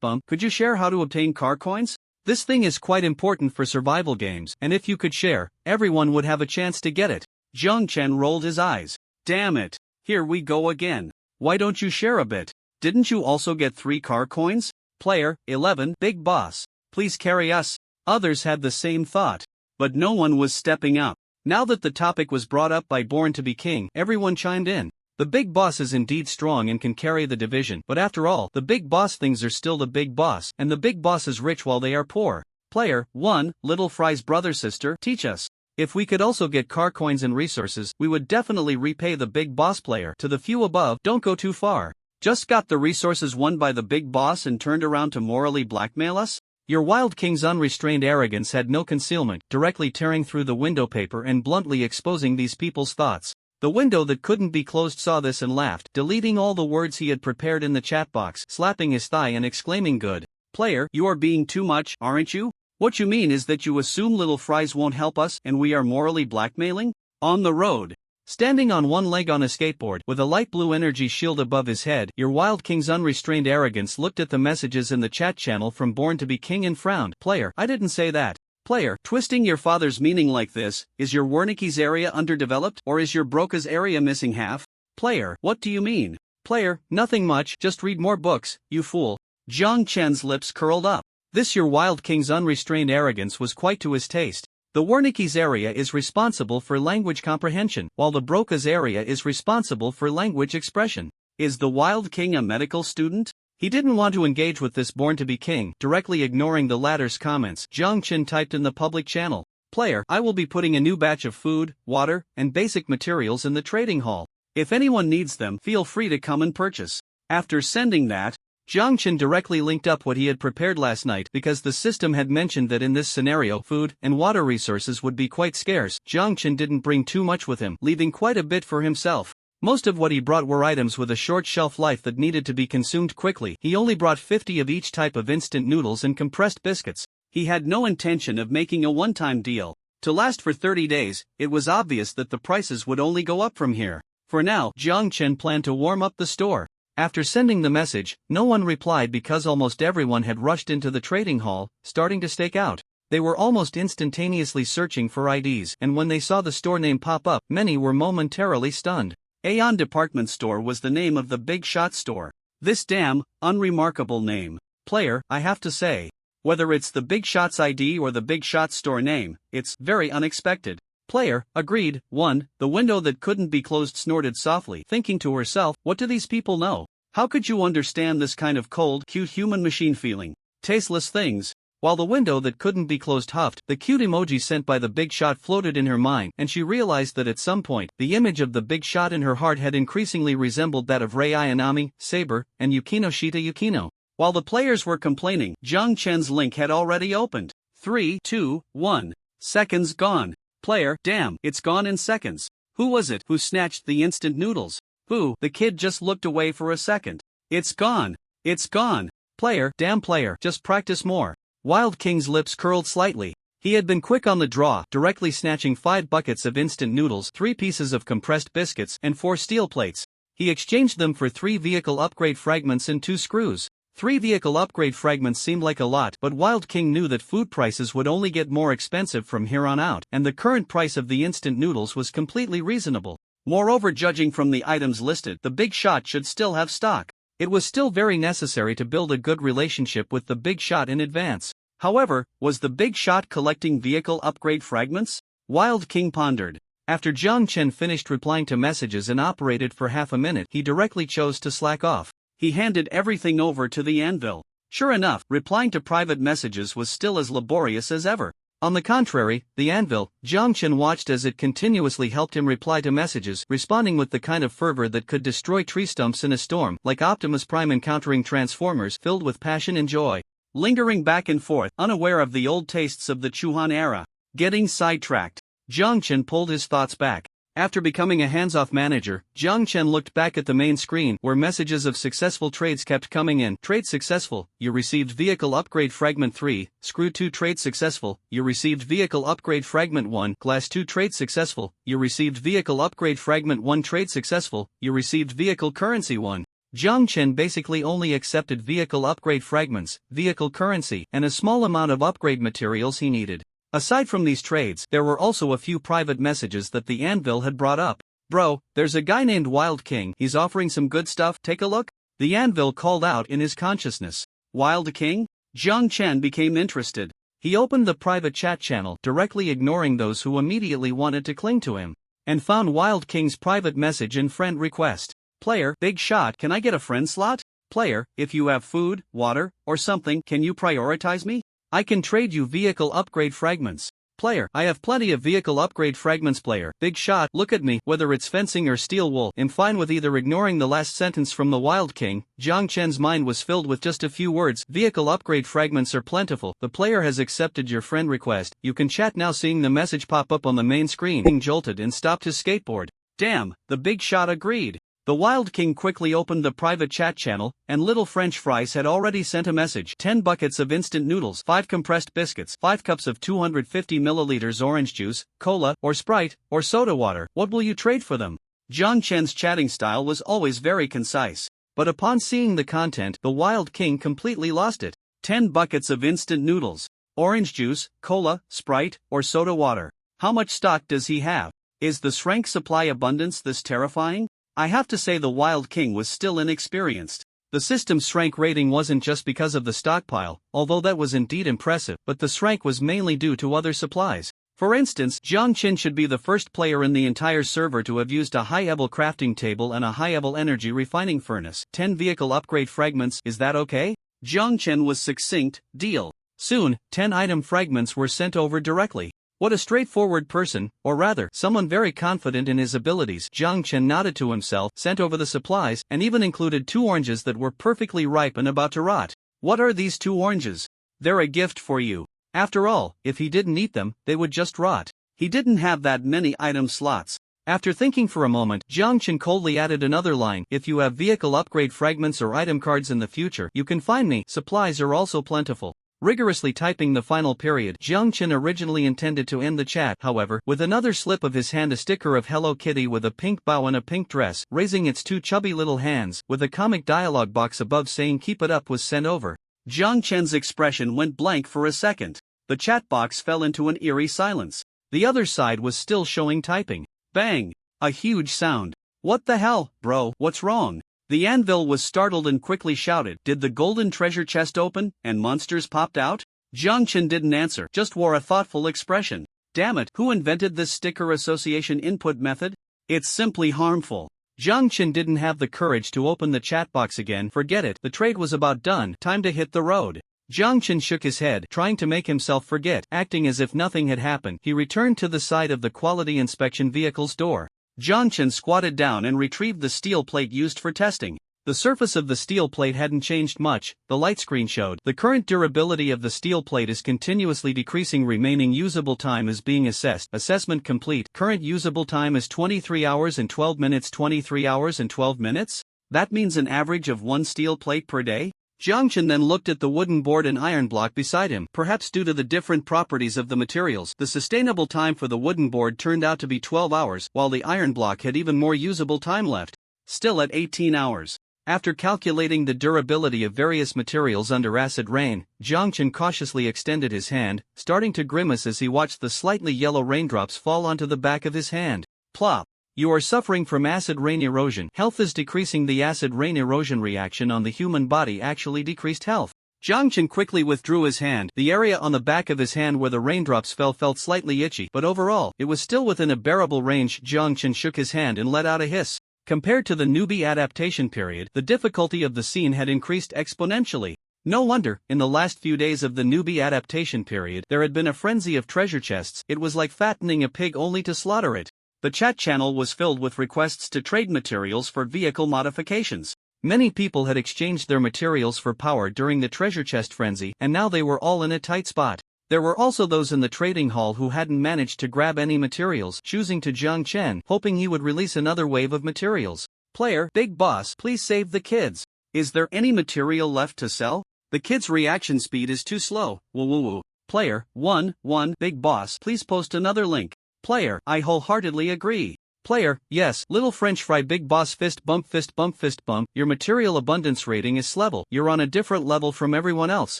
could you share how to obtain car coins? This thing is quite important for survival games, and if you could share, everyone would have a chance to get it. Jiang Chen rolled his eyes. Damn it. Here we go again. Why don't you share a bit? Didn't you also get 3 car coins? Player, 11, big boss. Please carry us. Others had the same thought. But no one was stepping up. Now that the topic was brought up by Born to be King, everyone chimed in. The big boss is indeed strong and can carry the division, but after all, the big boss things are still the big boss, and the big boss is rich while they are poor. Player 1, Little Fry's brother sister, teach us. If we could also get car coins and resources, we would definitely repay the big boss. Player to the few above, don't go too far. Just got the resources won by the big boss and turned around to morally blackmail us? Your Wild King's unrestrained arrogance had no concealment, directly tearing through the window paper and bluntly exposing these people's thoughts. The window that couldn't be closed saw this and laughed, deleting all the words he had prepared in the chat box, slapping his thigh and exclaiming, "Good. Player, you are being too much, aren't you? What you mean is that you assume Little Fries won't help us and we are morally blackmailing?" On the road. Standing on one leg on a skateboard, with a light blue energy shield above his head, your Wild King's unrestrained arrogance looked at the messages in the chat channel from Born to be King and frowned. Player, I didn't say that. Player, twisting your father's meaning like this, is your Wernicke's area underdeveloped, or is your Broca's area missing half? Player, what do you mean? Player, nothing much, just read more books, you fool. Jiang Chen's lips curled up. This your Wild King's unrestrained arrogance was quite to his taste. The Wernicke's area is responsible for language comprehension, while the Broca's area is responsible for language expression. Is the Wild King a medical student? He didn't want to engage with this Born to be King, directly ignoring the latter's comments. Jiang Chen typed in the public channel. Player, I will be putting a new batch of food, water, and basic materials in the trading hall. If anyone needs them, feel free to come and purchase. After sending that, Jiang Chen directly linked up what he had prepared last night because the system had mentioned that in this scenario food and water resources would be quite scarce. Jiang Chen didn't bring too much with him, leaving quite a bit for himself. Most of what he brought were items with a short shelf life that needed to be consumed quickly. He only brought 50 of each type of instant noodles and compressed biscuits. He had no intention of making a one-time deal. To last for 30 days, it was obvious that the prices would only go up from here. For now, Jiang Chen planned to warm up the store. After sending the message, no one replied because almost everyone had rushed into the trading hall, starting to stake out. They were almost instantaneously searching for IDs, and when they saw the store name pop up, many were momentarily stunned. Aeon Department Store was the name of the Big Shot store. This damn, unremarkable name. Player, I have to say. Whether it's the Big Shot's ID or the Big Shot store name, it's very unexpected. Player, agreed. 1. The window that couldn't be closed snorted softly, thinking to herself, what do these people know? How could you understand this kind of cold, cute human machine feeling? Tasteless things. While the window that couldn't be closed huffed, the cute emoji sent by the Big Shot floated in her mind, and she realized that at some point, the image of the Big Shot in her heart had increasingly resembled that of Rei Ayanami, Saber, and Yukino Shita Yukino. While the players were complaining, Jiang Chen's link had already opened. 3, 2, 1. Seconds gone. Player, damn, it's gone in seconds. Who was it who snatched the instant noodles? Who? The kid just looked away for a second. It's gone. It's gone. Player, damn player, just practice more. Wild King's lips curled slightly. He had been quick on the draw, directly snatching 5 buckets of instant noodles, 3 pieces of compressed biscuits, and 4 steel plates. He exchanged them for 3 vehicle upgrade fragments and 2 screws. 3 vehicle upgrade fragments seemed like a lot, but Wild King knew that food prices would only get more expensive from here on out, and the current price of the instant noodles was completely reasonable. Moreover, judging from the items listed, the Big Shot should still have stock. It was still very necessary to build a good relationship with the Big Shot in advance. However, was the Big Shot collecting vehicle upgrade fragments? Wild King pondered. After Jiang Chen finished replying to messages and operated for half a minute, he directly chose to slack off. He handed everything over to the anvil. Sure enough, replying to private messages was still as laborious as ever. On the contrary, the anvil, Jiang Chen watched as it continuously helped him reply to messages, responding with the kind of fervor that could destroy tree stumps in a storm, like Optimus Prime encountering Transformers, filled with passion and joy. Lingering back and forth, unaware of the old tastes of the Chuhan era. Getting sidetracked. Jiang Chen pulled his thoughts back. After becoming a hands-off manager, Jiang Chen looked back at the main screen where messages of successful trades kept coming in. Trade successful, you received vehicle upgrade fragment 3, screw 2 trade successful, you received vehicle upgrade fragment 1, glass 2 trade successful, you received vehicle upgrade fragment 1 trade successful, you received vehicle currency 1. Jiang Chen basically only accepted vehicle upgrade fragments, vehicle currency, and a small amount of upgrade materials he needed. Aside from these trades, there were also a few private messages that the anvil had brought up. Bro, there's a guy named Wild King, he's offering some good stuff, take a look? The anvil called out in his consciousness. Wild King? Jiang Chen became interested. He opened the private chat channel, directly ignoring those who immediately wanted to cling to him, and found Wild King's private message and friend request. Player, big shot, can I get a friend slot? Player, if you have food, water, or something, can you prioritize me? I can trade you vehicle upgrade fragments. Player, I have plenty of vehicle upgrade fragments. Player, big shot, look at me, whether it's fencing or steel wool. I'm fine with either. Ignoring the last sentence from the Wild King, Jiang Chen's mind was filled with just a few words. Vehicle upgrade fragments are plentiful. The player has accepted your friend request. You can chat now. Seeing the message pop up on the main screen, King jolted and stopped his skateboard. Damn, the big shot agreed. The Wild King quickly opened the private chat channel, and Little French Fries had already sent a message. 10 buckets of instant noodles, 5 compressed biscuits, 5 cups of 250 milliliters orange juice, cola, or Sprite, or soda water. What will you trade for them? Jiang Chen's chatting style was always very concise. But upon seeing the content, the Wild King completely lost it. 10 buckets of instant noodles, orange juice, cola, Sprite, or soda water. How much stock does he have? Is the shrank supply abundance this terrifying? I have to say the Wild King was still inexperienced. The system's shrank rating wasn't just because of the stockpile, although that was indeed impressive, but the shrank was mainly due to other supplies. For instance, Jiang Chen should be the first player in the entire server to have used a high-level crafting table and a high-level energy refining furnace. 10 vehicle upgrade fragments, is that okay? Jiang Chen was succinct, deal. Soon, 10 item fragments were sent over directly. What a straightforward person, or rather, someone very confident in his abilities. Jiang Chen nodded to himself, sent over the supplies, and even included 2 oranges that were perfectly ripe and about to rot. What are these 2 oranges? They're a gift for you. After all, if he didn't eat them, they would just rot. He didn't have that many item slots. After thinking for a moment, Jiang Chen coldly added another line. If you have vehicle upgrade fragments or item cards in the future, you can find me. Supplies are also plentiful. Rigorously typing the final period, Jiang Chen originally intended to end the chat, however, with another slip of his hand, a sticker of Hello Kitty with a pink bow and a pink dress, raising its 2 chubby little hands, with a comic dialogue box above saying keep it up, was sent over. Jiang Chen's expression went blank for a second. The chat box fell into an eerie silence. The other side was still showing typing. Bang! A huge sound. What the hell, bro, what's wrong? The anvil was startled and quickly shouted, did the golden treasure chest open, and monsters popped out? Jiang Chen didn't answer, just wore a thoughtful expression. Damn it, who invented this sticker association input method? It's simply harmful. Jiang Chen didn't have the courage to open the chat box again. Forget it, the trade was about done, time to hit the road. Jiang Chen shook his head, trying to make himself forget. Acting as if nothing had happened, he returned to the side of the quality inspection vehicle's door. Jiang Chen squatted down and retrieved the steel plate used for testing. The surface of the steel plate hadn't changed much, the light screen showed. The current durability of the steel plate is continuously decreasing. Remaining usable time is being assessed. Assessment complete. Current usable time is 23 hours and 12 minutes. 23 hours and 12 minutes? That means an average of 1 steel plate per day? Jiang Chen then looked at the wooden board and iron block beside him. Perhaps due to the different properties of the materials, the sustainable time for the wooden board turned out to be 12 hours, while the iron block had even more usable time left. Still at 18 hours. After calculating the durability of various materials under acid rain, Jiang Chen cautiously extended his hand, starting to grimace as he watched the slightly yellow raindrops fall onto the back of his hand. Plop. You are suffering from acid rain erosion. Health is decreasing. The acid rain erosion reaction on the human body actually decreased health. Jiang Chen quickly withdrew his hand. The area on the back of his hand where the raindrops fell felt slightly itchy, but overall, it was still within a bearable range. Jiang Chen shook his hand and let out a hiss. Compared to the newbie adaptation period, the difficulty of the scene had increased exponentially. No wonder, in the last few days of the newbie adaptation period, there had been a frenzy of treasure chests. It was like fattening a pig only to slaughter it. The chat channel was filled with requests to trade materials for vehicle modifications. Many people had exchanged their materials for power during the treasure chest frenzy, and now they were all in a tight spot. There were also those in the trading hall who hadn't managed to grab any materials, choosing to Jiang Chen, hoping he would release another wave of materials. Player, big boss, please save the kids. Is there any material left to sell? The kids' reaction speed is too slow. Woo woo woo. Player, 1, big boss, please post another link. Player, I wholeheartedly agree. Player, yes, little French fry, big boss, fist bump, fist bump, fist bump. Your material abundance rating is level. You're on a different level from everyone else.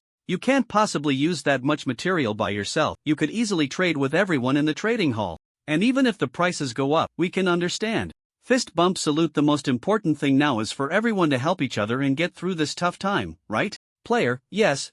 You can't possibly use that much material by yourself. You could easily trade with everyone in the trading hall. And even if the prices go up, we can understand. Fist bump salute. The most important thing now is for everyone to help each other and get through this tough time, right? Player, yes,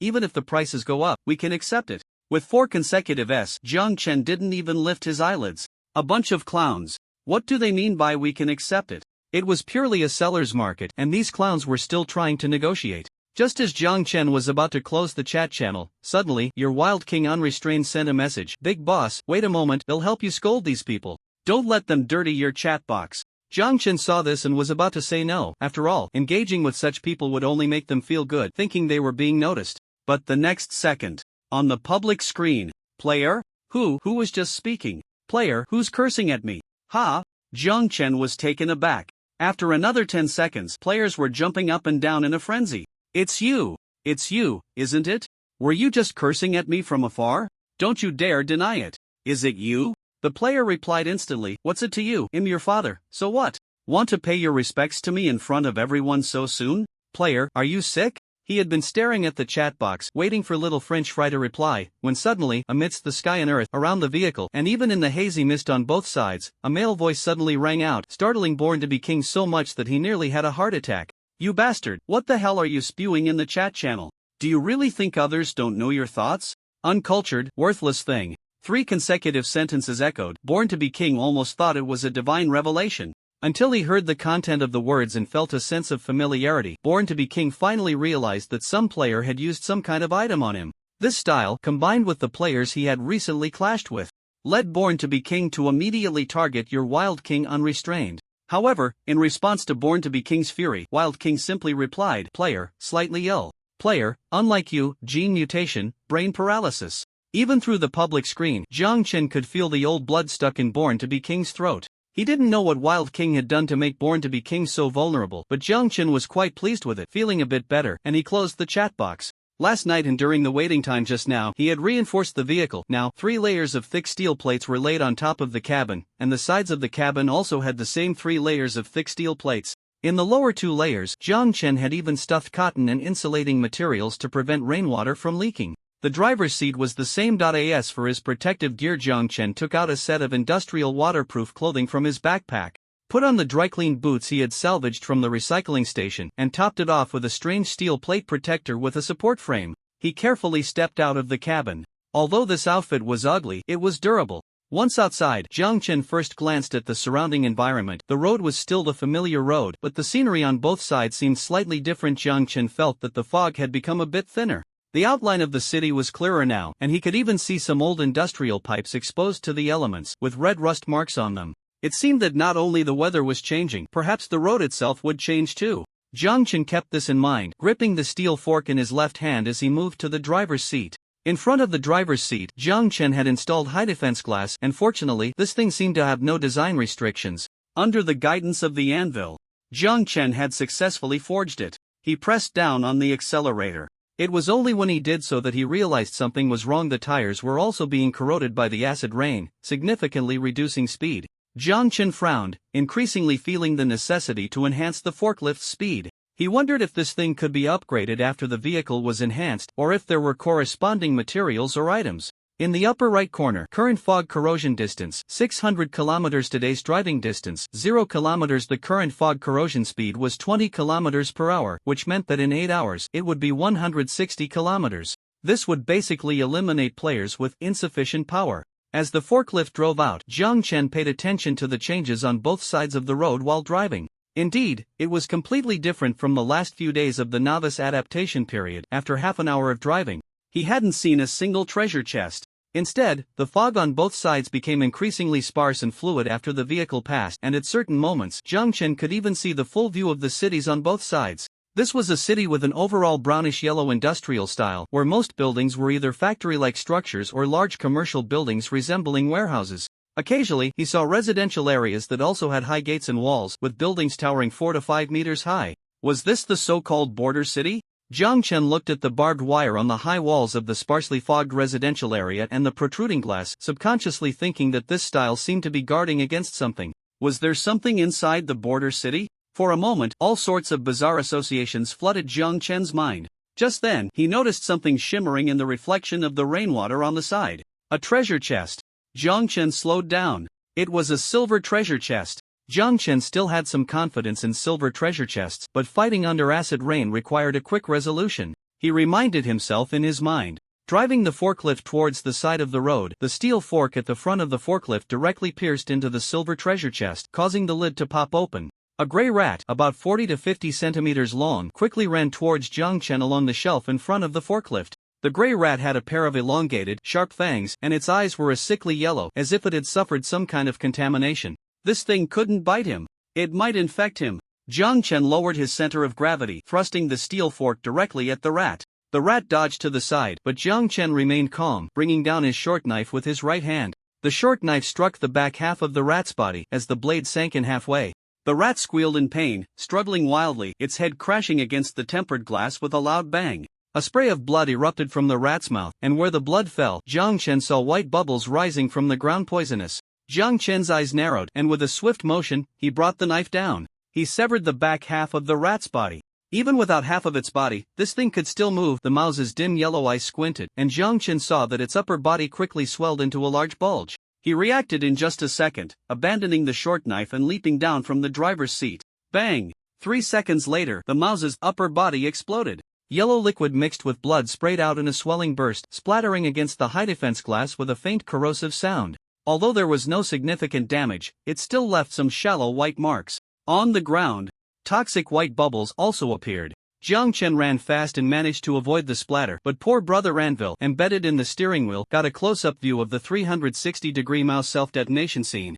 even if the prices go up, we can accept it. With 4 consecutive S, Jiang Chen didn't even lift his eyelids. A bunch of clowns. What do they mean by we can accept it? It was purely a seller's market, and these clowns were still trying to negotiate. Just as Jiang Chen was about to close the chat channel, suddenly, your Wild King Unrestrained sent a message. Big boss, wait a moment, they'll help you scold these people. Don't let them dirty your chat box. Jiang Chen saw this and was about to say no. After all, engaging with such people would only make them feel good, thinking they were being noticed. But the next second, on the public screen, player? Who was just speaking? Player, who's cursing at me? Ha? Jiang Chen was taken aback. After another 10 seconds, players were jumping up and down in a frenzy. It's you, isn't it? Were you just cursing at me from afar? Don't you dare deny it. Is it you? The player replied instantly, what's it to you? I'm your father, so what? Want to pay your respects to me in front of everyone so soon? Player, are you sick? He had been staring at the chat box, waiting for little French Fry to reply, when suddenly, amidst the sky and earth, around the vehicle, and even in the hazy mist on both sides, a male voice suddenly rang out, startling Born to be King so much that he nearly had a heart attack. You bastard, what the hell are you spewing in the chat channel? Do you really think others don't know your thoughts? Uncultured, worthless thing. 3 consecutive sentences echoed. Born to be King almost thought it was a divine revelation. Until he heard the content of the words and felt a sense of familiarity, Born to be King finally realized that some player had used some kind of item on him. This style, combined with the players he had recently clashed with, led Born to be King to immediately target your Wild King Unrestrained. However, in response to Born to be King's fury, Wild King simply replied, player, slightly ill. Player, unlike you, gene mutation, brain paralysis. Even through the public screen, Jiang Chen could feel the old blood stuck in Born to be King's throat. He didn't know what Wild King had done to make Born to be King so vulnerable, but Jiang Chen was quite pleased with it, feeling a bit better, and he closed the chat box. Last night and during the waiting time just now, he had reinforced the vehicle. Now, 3 layers of thick steel plates were laid on top of the cabin, and the sides of the cabin also had the same 3 layers of thick steel plates. In the lower 2 layers, Jiang Chen had even stuffed cotton and insulating materials to prevent rainwater from leaking. The driver's seat was the same. As for his protective gear, Jiang Chen took out a set of industrial waterproof clothing from his backpack, put on the dry-cleaned boots he had salvaged from the recycling station, and topped it off with a strange steel plate protector with a support frame. He carefully stepped out of the cabin. Although this outfit was ugly, it was durable. Once outside, Jiang Chen first glanced at the surrounding environment. The road was still the familiar road, but the scenery on both sides seemed slightly different. Jiang Chen felt that the fog had become a bit thinner. The outline of the city was clearer now, and he could even see some old industrial pipes exposed to the elements, with red rust marks on them. It seemed that not only the weather was changing, perhaps the road itself would change too. Jiang Chen kept this in mind, gripping the steel fork in his left hand as he moved to the driver's seat. In front of the driver's seat, Jiang Chen had installed high defense glass, and fortunately, this thing seemed to have no design restrictions. Under the guidance of the anvil, Jiang Chen had successfully forged it. He pressed down on the accelerator. It was only when he did so that he realized something was wrong. The tires were also being corroded by the acid rain, significantly reducing speed. Jiang Chen frowned, increasingly feeling the necessity to enhance the forklift's speed. He wondered if this thing could be upgraded after the vehicle was enhanced, or if there were corresponding materials or items. In the upper right corner, current fog corrosion distance, 600 km. Today's driving distance, 0 km. The current fog corrosion speed was 20 km per hour, which meant that in 8 hours, it would be 160 km. This would basically eliminate players with insufficient power. As the forklift drove out, Jiang Chen paid attention to the changes on both sides of the road while driving. Indeed, it was completely different from the last few days of the novice adaptation period. After half an hour of driving, he hadn't seen a single treasure chest. Instead, the fog on both sides became increasingly sparse and fluid after the vehicle passed, and at certain moments, Jiang Chen could even see the full view of the cities on both sides. This was a city with an overall brownish-yellow industrial style, where most buildings were either factory-like structures or large commercial buildings resembling warehouses. Occasionally, he saw residential areas that also had high gates and walls, with buildings towering 4 to 5 meters high. Was this the so-called border city? Jiang Chen looked at the barbed wire on the high walls of the sparsely fogged residential area and the protruding glass, subconsciously thinking that this style seemed to be guarding against something. Was there something inside the border city? For a moment, all sorts of bizarre associations flooded Jiang Chen's mind. Just then, he noticed something shimmering in the reflection of the rainwater on the side. A treasure chest. Jiang Chen slowed down. It was a silver treasure chest. Jiang Chen still had some confidence in silver treasure chests, but fighting under acid rain required a quick resolution. He reminded himself in his mind. Driving the forklift towards the side of the road, the steel fork at the front of the forklift directly pierced into the silver treasure chest, causing the lid to pop open. A gray rat, about 40 to 50 centimeters long, quickly ran towards Jiang Chen along the shelf in front of the forklift. The gray rat had a pair of elongated, sharp fangs, and its eyes were a sickly yellow, as if it had suffered some kind of contamination. This thing couldn't bite him. It might infect him. Jiang Chen lowered his center of gravity, thrusting the steel fork directly at the rat. The rat dodged to the side, but Jiang Chen remained calm, bringing down his short knife with his right hand. The short knife struck the back half of the rat's body as the blade sank in halfway. The rat squealed in pain, struggling wildly, its head crashing against the tempered glass with a loud bang. A spray of blood erupted from the rat's mouth, and where the blood fell, Jiang Chen saw white bubbles rising from the ground, poisonous. Jiang Chen's eyes narrowed, and with a swift motion, he brought the knife down. He severed the back half of the rat's body. Even without half of its body, this thing could still move. The mouse's dim yellow eyes squinted, and Jiang Chen saw that its upper body quickly swelled into a large bulge. He reacted in just a second, abandoning the short knife and leaping down from the driver's seat. Bang! 3 seconds later, the mouse's upper body exploded. Yellow liquid mixed with blood sprayed out in a swelling burst, splattering against the high defense glass with a faint corrosive sound. Although there was no significant damage, it still left some shallow white marks. On the ground, toxic white bubbles also appeared. Jiang Chen ran fast and managed to avoid the splatter, but poor brother Anvil, embedded in the steering wheel, got a close-up view of the 360-degree mouse self-detonation scene.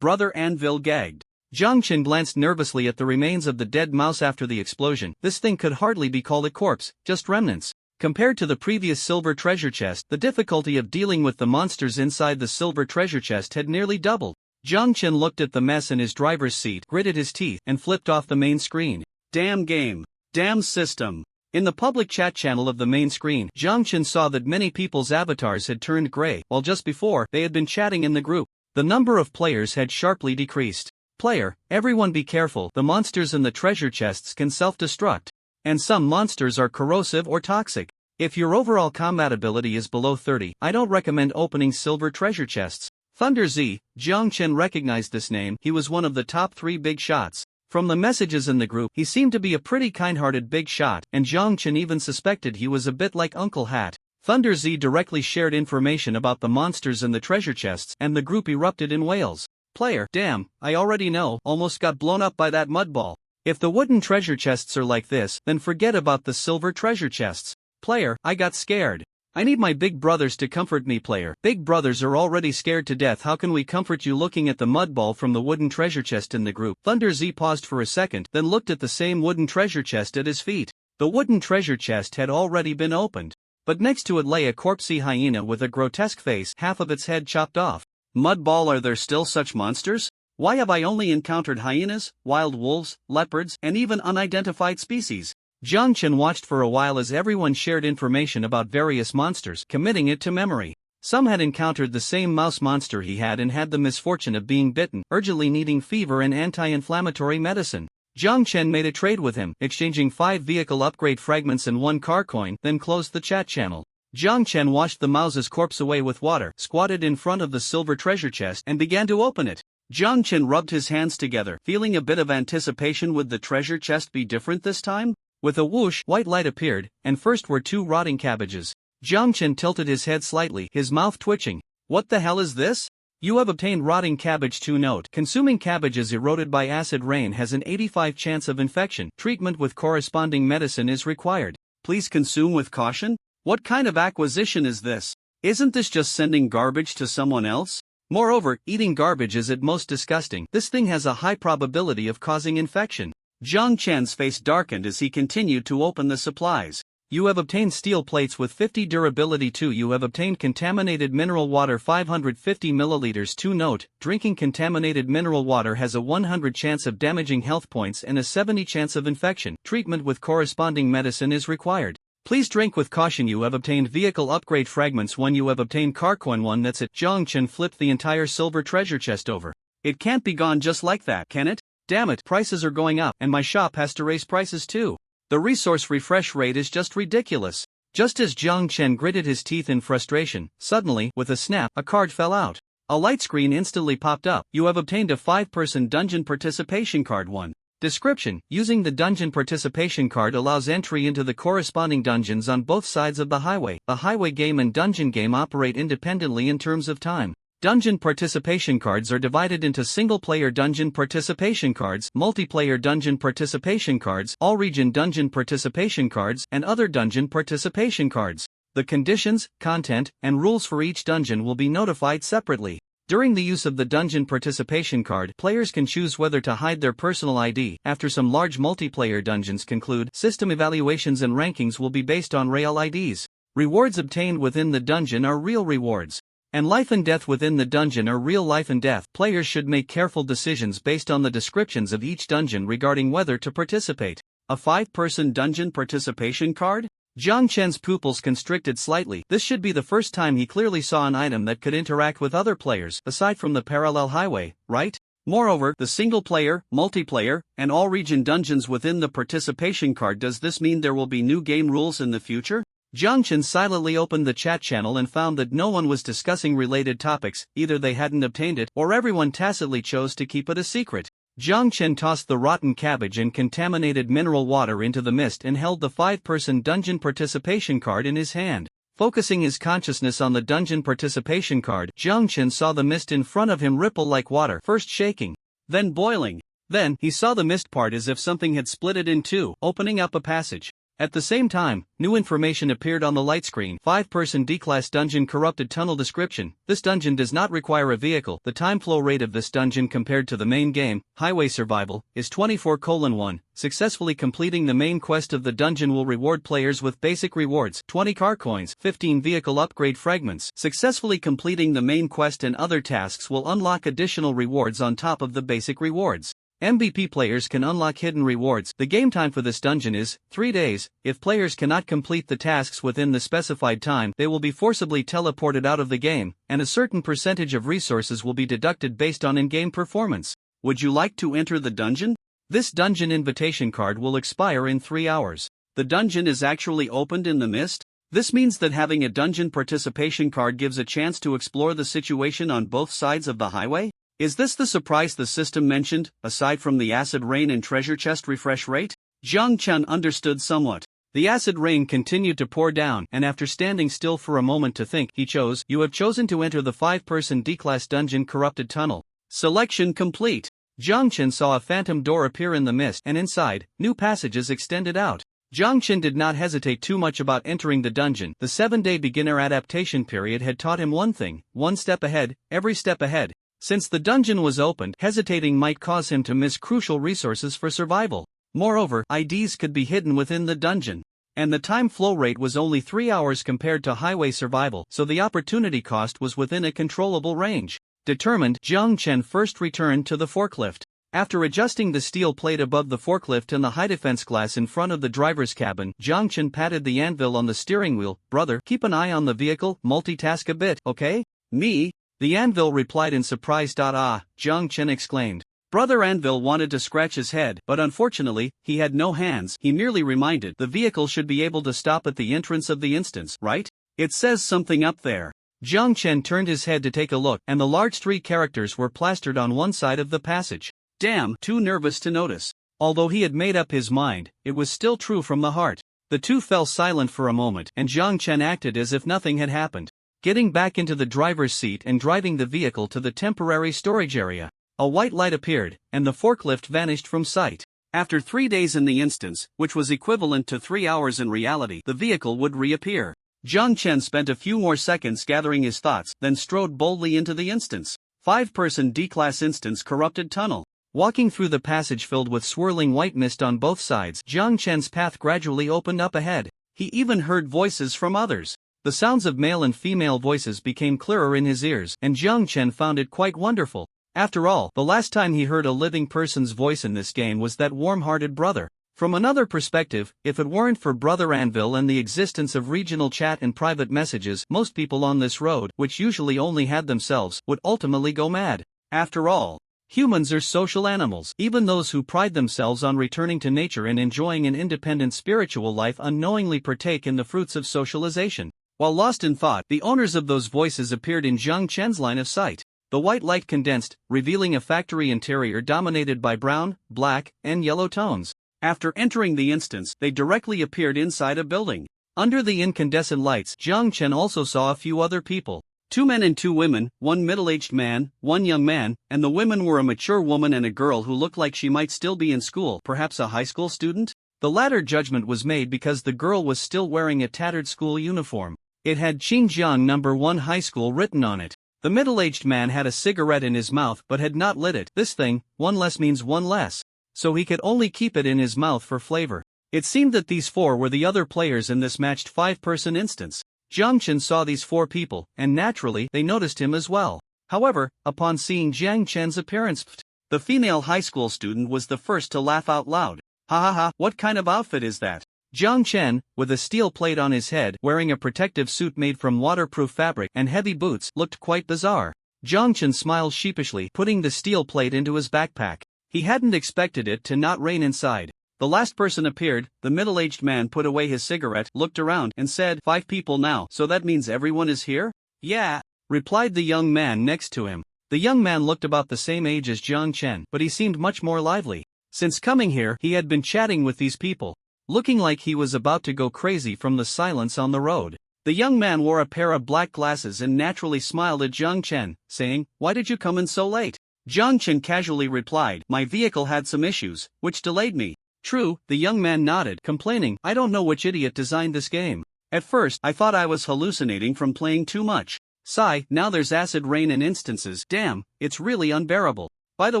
Brother Anvil gagged. Jiang Chen glanced nervously at the remains of the dead mouse after the explosion. This thing could hardly be called a corpse, just remnants. Compared to the previous silver treasure chest, the difficulty of dealing with the monsters inside the silver treasure chest had nearly doubled. Jiang Chen looked at the mess in his driver's seat, gritted his teeth, and flipped off the main screen. Damn game. Damn system. In the public chat channel of the main screen, Jiang Chen saw that many people's avatars had turned gray, while just before, they had been chatting in the group. The number of players had sharply decreased. Player, everyone be careful, the monsters in the treasure chests can self-destruct. And some monsters are corrosive or toxic. If your overall combat ability is below 30, I don't recommend opening silver treasure chests. Thunder Z, Jiang Chen recognized this name. He was one of the top 3 big shots. From the messages in the group, he seemed to be a pretty kind-hearted big shot, and Jiang Chen even suspected he was a bit like Uncle Hat. Thunder Z directly shared information about the monsters in the treasure chests, and the group erupted in wails. Player, damn, I already know, almost got blown up by that mud ball. If the wooden treasure chests are like this, then forget about the silver treasure chests. Player, I got scared. I need my big brothers to comfort me. Player, big brothers are already scared to death. How can we comfort you? Looking at the mud ball from the wooden treasure chest in the group, Thunder Z paused for a second, then looked at the same wooden treasure chest at his feet. The wooden treasure chest had already been opened. But next to it lay a corpsey hyena with a grotesque face, half of its head chopped off. Mud ball, are there still such monsters? Why have I only encountered hyenas, wild wolves, leopards, and even unidentified species? Jiang Chen watched for a while as everyone shared information about various monsters, committing it to memory. Some had encountered the same mouse monster he had and had the misfortune of being bitten, urgently needing fever and anti-inflammatory medicine. Jiang Chen made a trade with him, exchanging 5 vehicle upgrade fragments and 1 car coin, then closed the chat channel. Jiang Chen washed the mouse's corpse away with water, squatted in front of the silver treasure chest, and began to open it. Jiang Chen rubbed his hands together, feeling a bit of anticipation. Would the treasure chest be different this time? With a whoosh, white light appeared, and first were 2 rotting cabbages. Jiang Chen tilted his head slightly, his mouth twitching. What the hell is this? You have obtained rotting cabbage 2. Note: consuming cabbages eroded by acid rain has an 85% chance of infection. Treatment with corresponding medicine is required. Please consume with caution? What kind of acquisition is this? Isn't this just sending garbage to someone else? Moreover, eating garbage is at most disgusting. This thing has a high probability of causing infection. Jiang Chen's face darkened as he continued to open the supplies. You have obtained steel plates with 50 durability 2. You have obtained contaminated mineral water 550 milliliters 2. Note: drinking contaminated mineral water has a 100% chance of damaging health points and a 70% chance of infection. Treatment with corresponding medicine is required. Please drink with caution. You have obtained vehicle upgrade fragments 1. You have obtained car coin 1. That's it. Jiang Chen flipped the entire silver treasure chest over. It can't be gone just like that, can it? Damn it, prices are going up, and my shop has to raise prices too. The resource refresh rate is just ridiculous. Just as Jiang Chen gritted his teeth in frustration, suddenly, with a snap, a card fell out. A light screen instantly popped up. You have obtained a 5-person dungeon participation card. 1. Description: using the dungeon participation card allows entry into the corresponding dungeons on both sides of the highway. The highway game and dungeon game operate independently in terms of time. Dungeon participation cards are divided into single-player dungeon participation cards, multiplayer dungeon participation cards, all-region dungeon participation cards, and other dungeon participation cards. The conditions, content, and rules for each dungeon will be notified separately. During the use of the dungeon participation card, players can choose whether to hide their personal ID. After some large multiplayer dungeons conclude, system evaluations and rankings will be based on real IDs. Rewards obtained within the dungeon are real rewards. And life and death within the dungeon are real life and death. Players should make careful decisions based on the descriptions of each dungeon regarding whether to participate. A 5-person dungeon participation card? Zhang Chen's pupils constricted slightly. This should be the first time he clearly saw an item that could interact with other players, aside from the parallel highway, right? Moreover, the single-player, multiplayer, and all-region dungeons within the participation card. Does this mean there will be new game rules in the future? Zhang Chen silently opened the chat channel and found that no one was discussing related topics. Either they hadn't obtained it, or everyone tacitly chose to keep it a secret. Zhang Chen tossed the rotten cabbage and contaminated mineral water into the mist and held the 5-person dungeon participation card in his hand. Focusing his consciousness on the dungeon participation card, Zhang Chen saw the mist in front of him ripple like water, first shaking, then boiling. Then, he saw the mist part as if something had split it in two, opening up a passage. At the same time, new information appeared on the light screen. 5-person D-class dungeon corrupted tunnel description. This dungeon does not require a vehicle. The time flow rate of this dungeon compared to the main game, Highway Survival, is 24:1. Successfully completing the main quest of the dungeon will reward players with basic rewards: 20 car coins, 15 vehicle upgrade fragments. Successfully completing the main quest and other tasks will unlock additional rewards on top of the basic rewards. MVP players can unlock hidden rewards. The game time for this dungeon is 3 days. If players cannot complete the tasks within the specified time, they will be forcibly teleported out of the game, and a certain percentage of resources will be deducted based on in-game performance. Would you like to enter the dungeon? This dungeon invitation card will expire in 3 hours. The dungeon is actually opened in the mist? This means that having a dungeon participation card gives a chance to explore the situation on both sides of the highway? Is this the surprise the system mentioned, aside from the acid rain and treasure chest refresh rate? Zhang Chen understood somewhat. The acid rain continued to pour down, and after standing still for a moment to think, he chose. You have chosen to enter the 5-person D-class dungeon corrupted tunnel. Selection complete. Zhang Chen saw a phantom door appear in the mist, and inside, new passages extended out. Zhang Chen did not hesitate too much about entering the dungeon. The 7-day beginner adaptation period had taught him one thing: one step ahead, every step ahead. Since the dungeon was opened, hesitating might cause him to miss crucial resources for survival. Moreover, IDs could be hidden within the dungeon. And the time flow rate was only 3 hours compared to Highway Survival, so the opportunity cost was within a controllable range. Determined, Zhang Chen first returned to the forklift. After adjusting the steel plate above the forklift and the high defense glass in front of the driver's cabin, Zhang Chen patted the anvil on the steering wheel. Brother, keep an eye on the vehicle, multitask a bit, okay? Me? The anvil replied in surprise. Ah, Zhang Chen exclaimed. Brother Anvil wanted to scratch his head, but unfortunately, he had no hands. He merely reminded, the vehicle should be able to stop at the entrance of the instance, right? It says something up there. Zhang Chen turned his head to take a look, and the large 3 characters were plastered on one side of the passage. Damn, too nervous to notice. Although he had made up his mind, it was still true from the heart. The two fell silent for a moment, and Zhang Chen acted as if nothing had happened. Getting back into the driver's seat and driving the vehicle to the temporary storage area. A white light appeared, and the forklift vanished from sight. After 3 days in the instance, which was equivalent to 3 hours in reality, the vehicle would reappear. Zhang Chen spent a few more seconds gathering his thoughts, then strode boldly into the instance. 5-person D-class instance corrupted tunnel. Walking through the passage filled with swirling white mist on both sides, Zhang Chen's path gradually opened up ahead. He even heard voices from others. The sounds of male and female voices became clearer in his ears, and Zhang Chen found it quite wonderful. After all, the last time he heard a living person's voice in this game was that warm-hearted brother. From another perspective, if it weren't for Brother Anvil and the existence of regional chat and private messages, most people on this road, which usually only had themselves, would ultimately go mad. After all, humans are social animals. Even those who pride themselves on returning to nature and enjoying an independent spiritual life unknowingly partake in the fruits of socialization. While lost in thought, the owners of those voices appeared in Zhang Chen's line of sight. The white light condensed, revealing a factory interior dominated by brown, black, and yellow tones. After entering the instance, they directly appeared inside a building. Under the incandescent lights, Jiang Chen also saw a few other people. 2 men and 2 women, 1 middle-aged man, 1 young man, and the women were a mature woman and a girl who looked like she might still be in school, perhaps a high school student? The latter judgment was made because the girl was still wearing a tattered school uniform. It had Xinjiang No. 1 High School written on it. The middle-aged man had a cigarette in his mouth but had not lit it. This thing, 1 less means 1 less. So he could only keep it in his mouth for flavor. It seemed that these 4 were the other players in this matched 5-person instance. Jiang Chen saw these 4 people, and naturally, they noticed him as well. However, upon seeing Jiang Chen's appearance, the female high school student was the first to laugh out loud. Ha ha ha, what kind of outfit is that? Jiang Chen, with a steel plate on his head, wearing a protective suit made from waterproof fabric and heavy boots, looked quite bizarre. Jiang Chen smiled sheepishly, putting the steel plate into his backpack. He hadn't expected it to not rain inside. The last person appeared. The middle-aged man put away his cigarette, looked around, and said, 5 people now, so that means everyone is here? Yeah, replied the young man next to him. The young man looked about the same age as Jiang Chen, but he seemed much more lively. Since coming here, he had been chatting with these people, looking like he was about to go crazy from the silence on the road. The young man wore a pair of black glasses and naturally smiled at Jiang Chen, saying, "Why did you come in so late?" Jiang Chen casually replied, "My vehicle had some issues, which delayed me." True, the young man nodded, complaining, "I don't know which idiot designed this game. At first, I thought I was hallucinating from playing too much. Sigh, now there's acid rain in instances. Damn, it's really unbearable. By the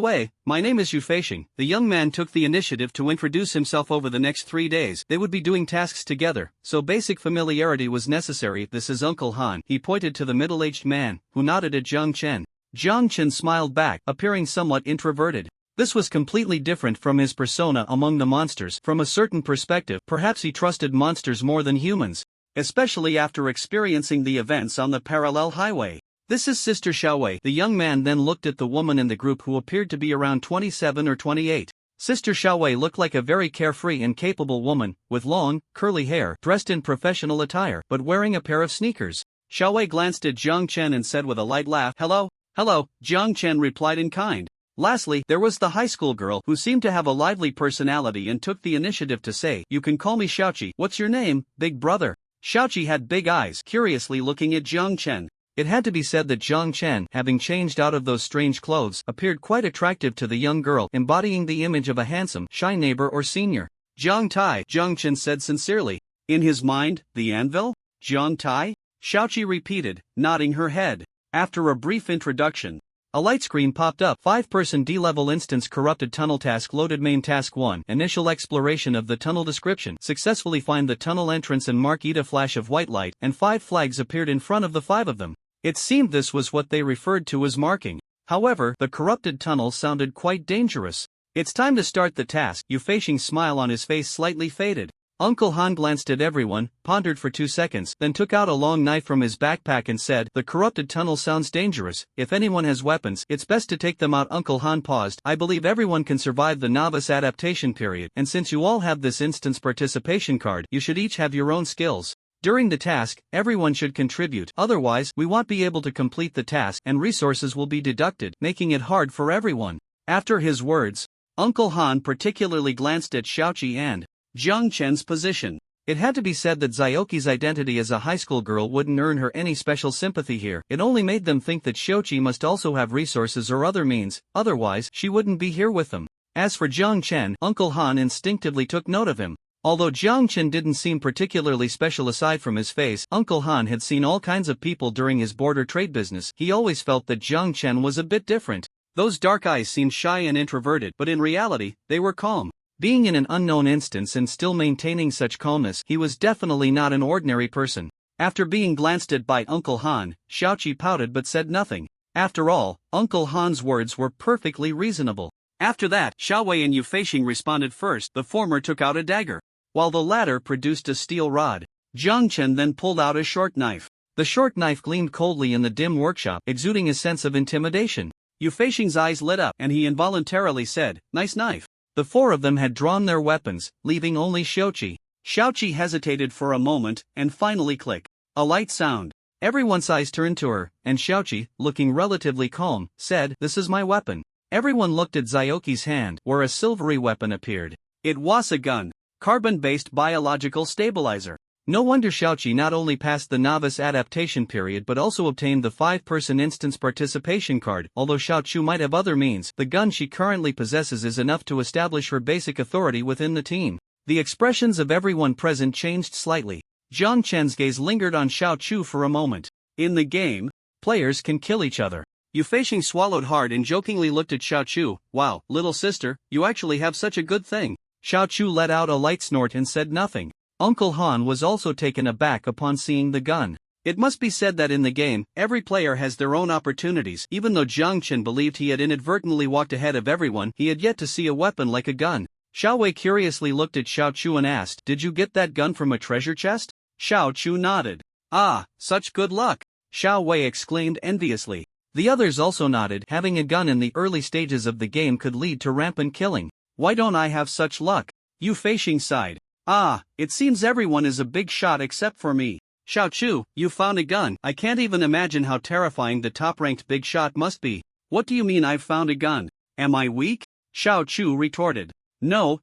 way, my name is Yu Feishing." The young man took the initiative to introduce himself. Over the next 3 days. They would be doing tasks together, so basic familiarity was necessary. "This is Uncle Han." He pointed to the middle-aged man, who nodded at Jiang Chen. Jiang Chen smiled back, appearing somewhat introverted. This was completely different from his persona among the monsters. From a certain perspective, perhaps he trusted monsters more than humans, especially after experiencing the events on the parallel highway. "This is Sister Xiaowei." The young man then looked at the woman in the group who appeared to be around 27 or 28. Sister Xiaowei looked like a very carefree and capable woman, with long, curly hair, dressed in professional attire, but wearing a pair of sneakers. Xiaowei glanced at Jiang Chen and said with a light laugh, "Hello." "Hello," Jiang Chen replied in kind. Lastly, there was the high school girl who seemed to have a lively personality and took the initiative to say, "You can call me Xiaoqi." "What's your name, big brother?" Xiaoqi had big eyes, curiously looking at Jiang Chen. It had to be said that Jiang Chen, having changed out of those strange clothes, appeared quite attractive to the young girl, embodying the image of a handsome, shy neighbor or senior. "Jiang Tai," Jiang Chen said sincerely. In his mind, the anvil? Jiang Tai? Xiaoqi repeated, nodding her head. After a brief introduction, a light screen popped up. 5-person D-level instance corrupted tunnel task loaded. Main task 1. Initial exploration of the tunnel. Description: successfully find the tunnel entrance and mark. Eat a flash of white light, and 5 flags appeared in front of the 5 of them. It seemed this was what they referred to as marking. However, the corrupted tunnel sounded quite dangerous. "It's time to start the task." Yu Feishing's smile on his face slightly faded. Uncle Han glanced at everyone, pondered for 2 seconds, then took out a long knife from his backpack and said, "The corrupted tunnel sounds dangerous. If anyone has weapons, it's best to take them out." Uncle Han paused. "I believe everyone can survive the novice adaptation period, and since you all have this instance participation card, you should each have your own skills. During the task, everyone should contribute, otherwise, we won't be able to complete the task and resources will be deducted, making it hard for everyone." After his words, Uncle Han particularly glanced at Xiaoqi and Jiang Chen's position. It had to be said that Xiaoqi's identity as a high school girl wouldn't earn her any special sympathy here. It only made them think that Xiaoqi must also have resources or other means, otherwise, she wouldn't be here with them. As for Jiang Chen, Uncle Han instinctively took note of him. Although Jiang Chen didn't seem particularly special aside from his face, Uncle Han had seen all kinds of people during his border trade business. He always felt that Jiang Chen was a bit different. Those dark eyes seemed shy and introverted, but in reality, they were calm. Being in an unknown instance and still maintaining such calmness, he was definitely not an ordinary person. After being glanced at by Uncle Han, Xiaoqi pouted but said nothing. After all, Uncle Han's words were perfectly reasonable. After that, Xiaowei and Yu Feishing responded first. The former took out a dagger, while the latter produced a steel rod. Jiang Chen then pulled out a short knife. The short knife gleamed coldly in the dim workshop, exuding a sense of intimidation. Yu Feishing's eyes lit up, and he involuntarily said, "Nice knife." The 4 of them had drawn their weapons, leaving only Xiaoqi. Xiaoqi hesitated for a moment, and finally click. A light sound. Everyone's eyes turned to her, and Xiaoqi, looking relatively calm, said, "This is my weapon." Everyone looked at Xiaoqi's hand, where a silvery weapon appeared. It was a gun. Carbon-based biological stabilizer. No wonder Xiaoqi not only passed the novice adaptation period but also obtained the 5-person instance participation card. Although Xiaoqi might have other means, the gun she currently possesses is enough to establish her basic authority within the team. The expressions of everyone present changed slightly. Jiang Chen's gaze lingered on Xiaoqi for a moment. In the game, players can kill each other. Yu Feixing swallowed hard and jokingly looked at Xiaoqi. "Wow, little sister, you actually have such a good thing." Xiaoqi let out a light snort and said nothing. Uncle Han was also taken aback upon seeing the gun. It must be said that in the game, every player has their own opportunities. Even though Jiang Chen believed he had inadvertently walked ahead of everyone, he had yet to see a weapon like a gun. Xiao Wei curiously looked at Xiaoqi and asked, "Did you get that gun from a treasure chest?" Xiaoqi nodded. "Ah, such good luck!" Xiao Wei exclaimed enviously. The others also nodded. Having a gun in the early stages of the game could lead to rampant killing. "Why don't I have such luck?" Yu Feixing sighed. "Ah, it seems everyone is a big shot except for me." "Xiaoqi, you found a gun. I can't even imagine how terrifying the top-ranked big shot must be." "What do you mean I've found a gun? Am I weak?" Xiaoqi retorted. No.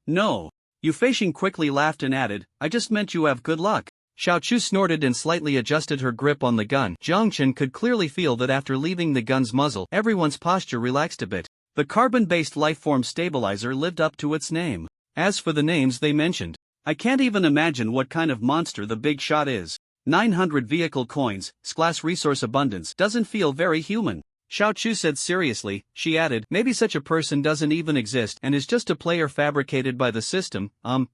Yu Feixing quickly laughed and added, "I just meant you have good luck." Xiaoqi snorted and slightly adjusted her grip on the gun. Jiang Chen could clearly feel that after leaving the gun's muzzle, everyone's posture relaxed a bit. The carbon-based lifeform stabilizer lived up to its name. As for the names they mentioned, I can't even imagine what kind of monster the big shot is. 900 vehicle coins, class resource abundance doesn't feel very human. Xiaoqi said seriously. She added, "Maybe such a person doesn't even exist and is just a player fabricated by the system,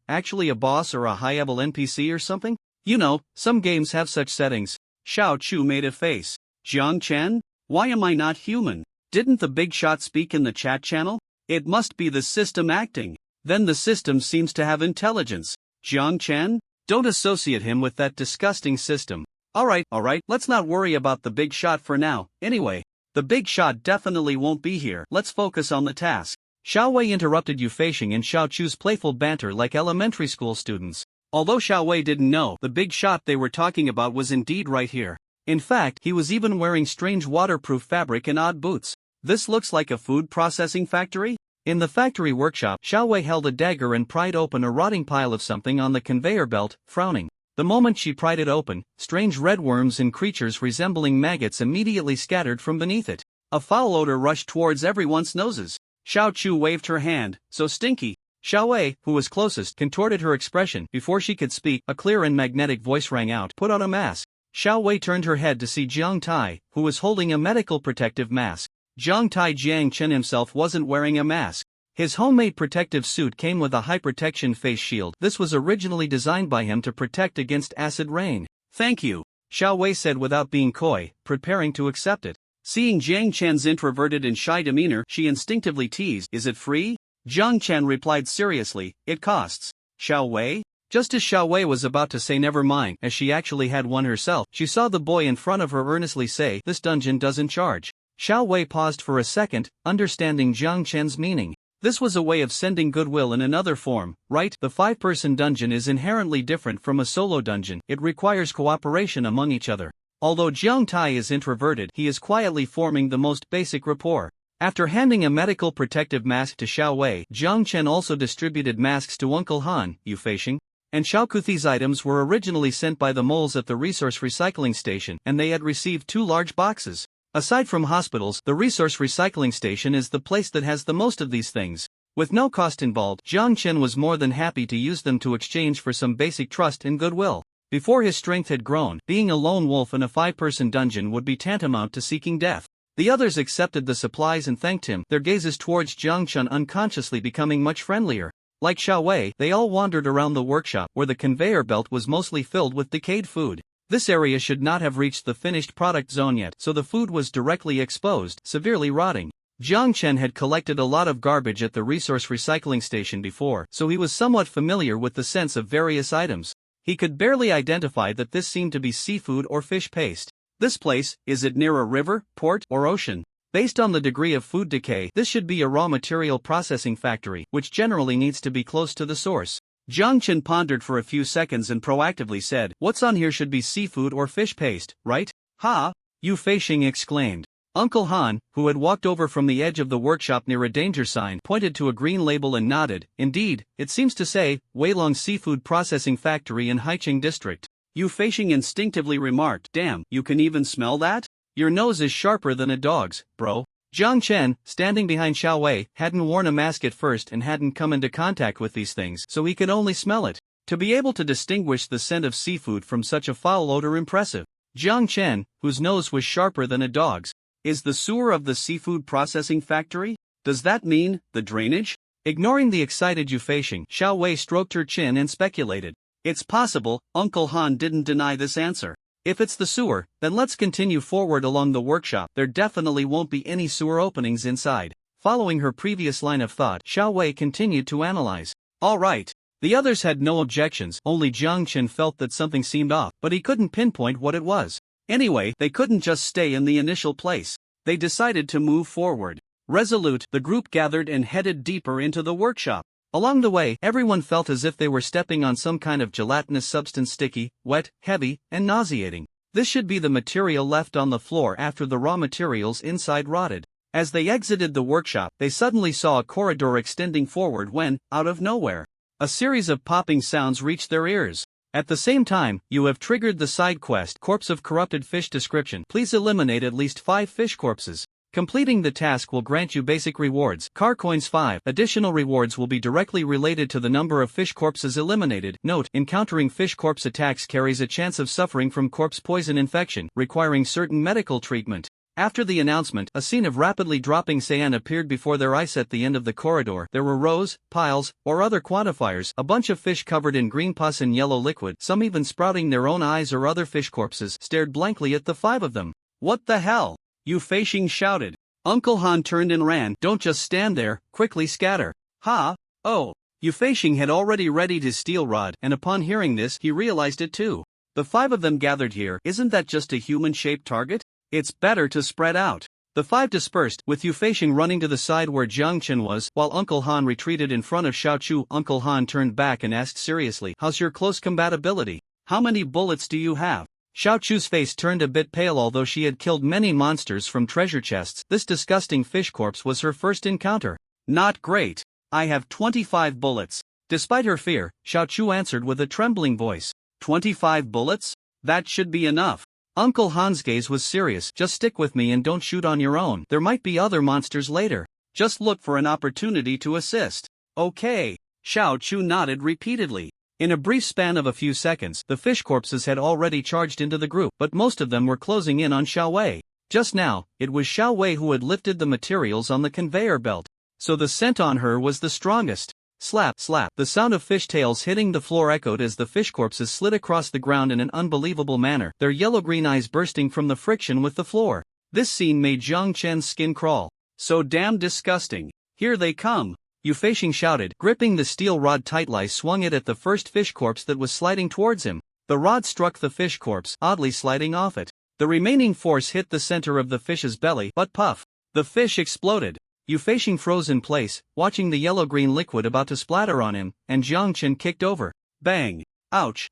actually a boss or a high-level NPC or something? You know, some games have such settings." Xiaoqi made a face. "Jiang Chen? Why am I not human? Didn't the big shot speak in the chat channel? It must be the system acting. Then the system seems to have intelligence. Jiang Chen? Don't associate him with that disgusting system." Alright, let's not worry about the big shot for now. Anyway, the big shot definitely won't be here. Let's focus on the task. Xiao Wei interrupted Yu Feixing and Xiaoqi's playful banter like elementary school students. Although Xiao Wei didn't know, the big shot they were talking about was indeed right here. In fact, he was even wearing strange waterproof fabric and odd boots. "This looks like a food processing factory?" In the factory workshop, Xiao Wei held a dagger and pried open a rotting pile of something on the conveyor belt, frowning. The moment she pried it open, strange red worms and creatures resembling maggots immediately scattered from beneath it. A foul odor rushed towards everyone's noses. Xiaoqi waved her hand. "So stinky." Xiao Wei, who was closest, contorted her expression. Before she could speak, a clear and magnetic voice rang out, "Put on a mask." Xiao Wei turned her head to see Jiang Tai, who was holding a medical protective mask. Jiang Tai Jiang Chen himself wasn't wearing a mask. His homemade protective suit came with a high-protection face shield. This was originally designed by him to protect against acid rain. "Thank you," Xiao Wei said without being coy, preparing to accept it. Seeing Jiang Chen's introverted and shy demeanor, she instinctively teased, "Is it free?" Jiang Chen replied seriously, "It costs." Xiao Wei? Just as Xiao Wei was about to say never mind, as she actually had one herself, she saw the boy in front of her earnestly say, "This dungeon doesn't charge." Xiao Wei paused for a second, understanding Jiang Chen's meaning. This was a way of sending goodwill in another form, right? The 5-person dungeon is inherently different from a solo dungeon. It requires cooperation among each other. Although Jiang Tai is introverted, he is quietly forming the most basic rapport. After handing a medical protective mask to Xiao Wei, Jiang Chen also distributed masks to Uncle Han, Yu Feixing, and Xiaoqi. These items were originally sent by the moles at the resource recycling station, and they had received 2 large boxes. Aside from hospitals, the resource recycling station is the place that has the most of these things. With no cost involved, Jiang Chen was more than happy to use them to exchange for some basic trust and goodwill. Before his strength had grown, being a lone wolf in a 5-person dungeon would be tantamount to seeking death. The others accepted the supplies and thanked him, their gazes towards Jiang Chen unconsciously becoming much friendlier. Like Xiao Wei, they all wandered around the workshop, where the conveyor belt was mostly filled with decayed food. This area should not have reached the finished product zone yet, so the food was directly exposed, severely rotting. Jiang Chen had collected a lot of garbage at the resource recycling station before, so he was somewhat familiar with the sense of various items. He could barely identify that this seemed to be seafood or fish paste. This place, is it near a river, port, or ocean? Based on the degree of food decay, this should be a raw material processing factory, which generally needs to be close to the source. Jiang Chen pondered for a few seconds and proactively said, "What's on here should be seafood or fish paste, right?" Ha! Yu Feixing exclaimed. Uncle Han, who had walked over from the edge of the workshop near a danger sign, pointed to a green label and nodded. Indeed, it seems to say, Weilong Seafood Processing Factory in Haicheng District. Yu Feixing instinctively remarked, damn, you can even smell that? Your nose is sharper than a dog's, bro. Jiang Chen, standing behind Xiao Wei, hadn't worn a mask at first and hadn't come into contact with these things, so he could only smell it. To be able to distinguish the scent of seafood from such a foul odor impressive. Jiang Chen, whose nose was sharper than a dog's. Is the sewer of the seafood processing factory? Does that mean the drainage? Ignoring the excited Yu Feixing, Xiao Wei stroked her chin and speculated. It's possible. Uncle Han didn't deny this answer. If it's the sewer, then let's continue forward along the workshop. There definitely won't be any sewer openings inside. Following her previous line of thought, Xiao Wei continued to analyze. All right. The others had no objections, only Jiang Chen felt that something seemed off, but he couldn't pinpoint what it was. Anyway, they couldn't just stay in the initial place. They decided to move forward. Resolute, the group gathered and headed deeper into the workshop. Along the way, everyone felt as if they were stepping on some kind of gelatinous substance, sticky, wet, heavy, and nauseating. This should be the material left on the floor after the raw materials inside rotted. As they exited the workshop, they suddenly saw a corridor extending forward when, out of nowhere, a series of popping sounds reached their ears. At the same time, you have triggered the side quest, Corpse of Corrupted Fish description. Please eliminate at least 5 fish corpses. Completing the task will grant you basic rewards. Car coins 5. Additional rewards will be directly related to the number of fish corpses eliminated. Note, encountering fish corpse attacks carries a chance of suffering from corpse poison infection, requiring certain medical treatment. After the announcement, a scene of rapidly dropping sand appeared before their eyes at the end of the corridor. There were rows, piles, or other quantifiers, a bunch of fish covered in green pus and yellow liquid, some even sprouting their own eyes or other fish corpses, stared blankly at the 5 of them. What the hell? Yu Feixing shouted. Uncle Han turned and ran. Don't just stand there, quickly scatter. Ha! Oh! Yu Feixing had already readied his steel rod, and upon hearing this, he realized it too. The 5 of them gathered here, isn't that just a human-shaped target? It's better to spread out. The 5 dispersed, with Yu Feixing running to the side where Jiang Chen was, while Uncle Han retreated in front of Xiao Chu. Uncle Han turned back and asked seriously, how's your close combat ability? How many bullets do you have? Xiao Chu's face turned a bit pale. Although she had killed many monsters from treasure chests, this disgusting fish corpse was her first encounter. Not great. I have 25 bullets. Despite her fear, Xiao Chu answered with a trembling voice. 25 bullets? That should be enough. Uncle Han's gaze was serious. Just stick with me and don't shoot on your own. There might be other monsters later. Just look for an opportunity to assist. Okay. Xiao Chu nodded repeatedly. In a brief span of a few seconds, the fish corpses had already charged into the group, but most of them were closing in on Xiao Wei. Just now, it was Xiao Wei who had lifted the materials on the conveyor belt, so the scent on her was the strongest. Slap, slap. The sound of fish tails hitting the floor echoed as the fish corpses slid across the ground in an unbelievable manner, their yellow-green eyes bursting from the friction with the floor. This scene made Jiang Chen's skin crawl. So damn disgusting. Here they come. Yu Feixing shouted, gripping the steel rod tightly, swung it at the first fish corpse that was sliding towards him. The rod struck the fish corpse, oddly sliding off it. The remaining force hit the center of the fish's belly, but puff. The fish exploded. Yu Feixing froze in place, watching the yellow-green liquid about to splatter on him, and Jiang Chen kicked over. Bang! Ouch!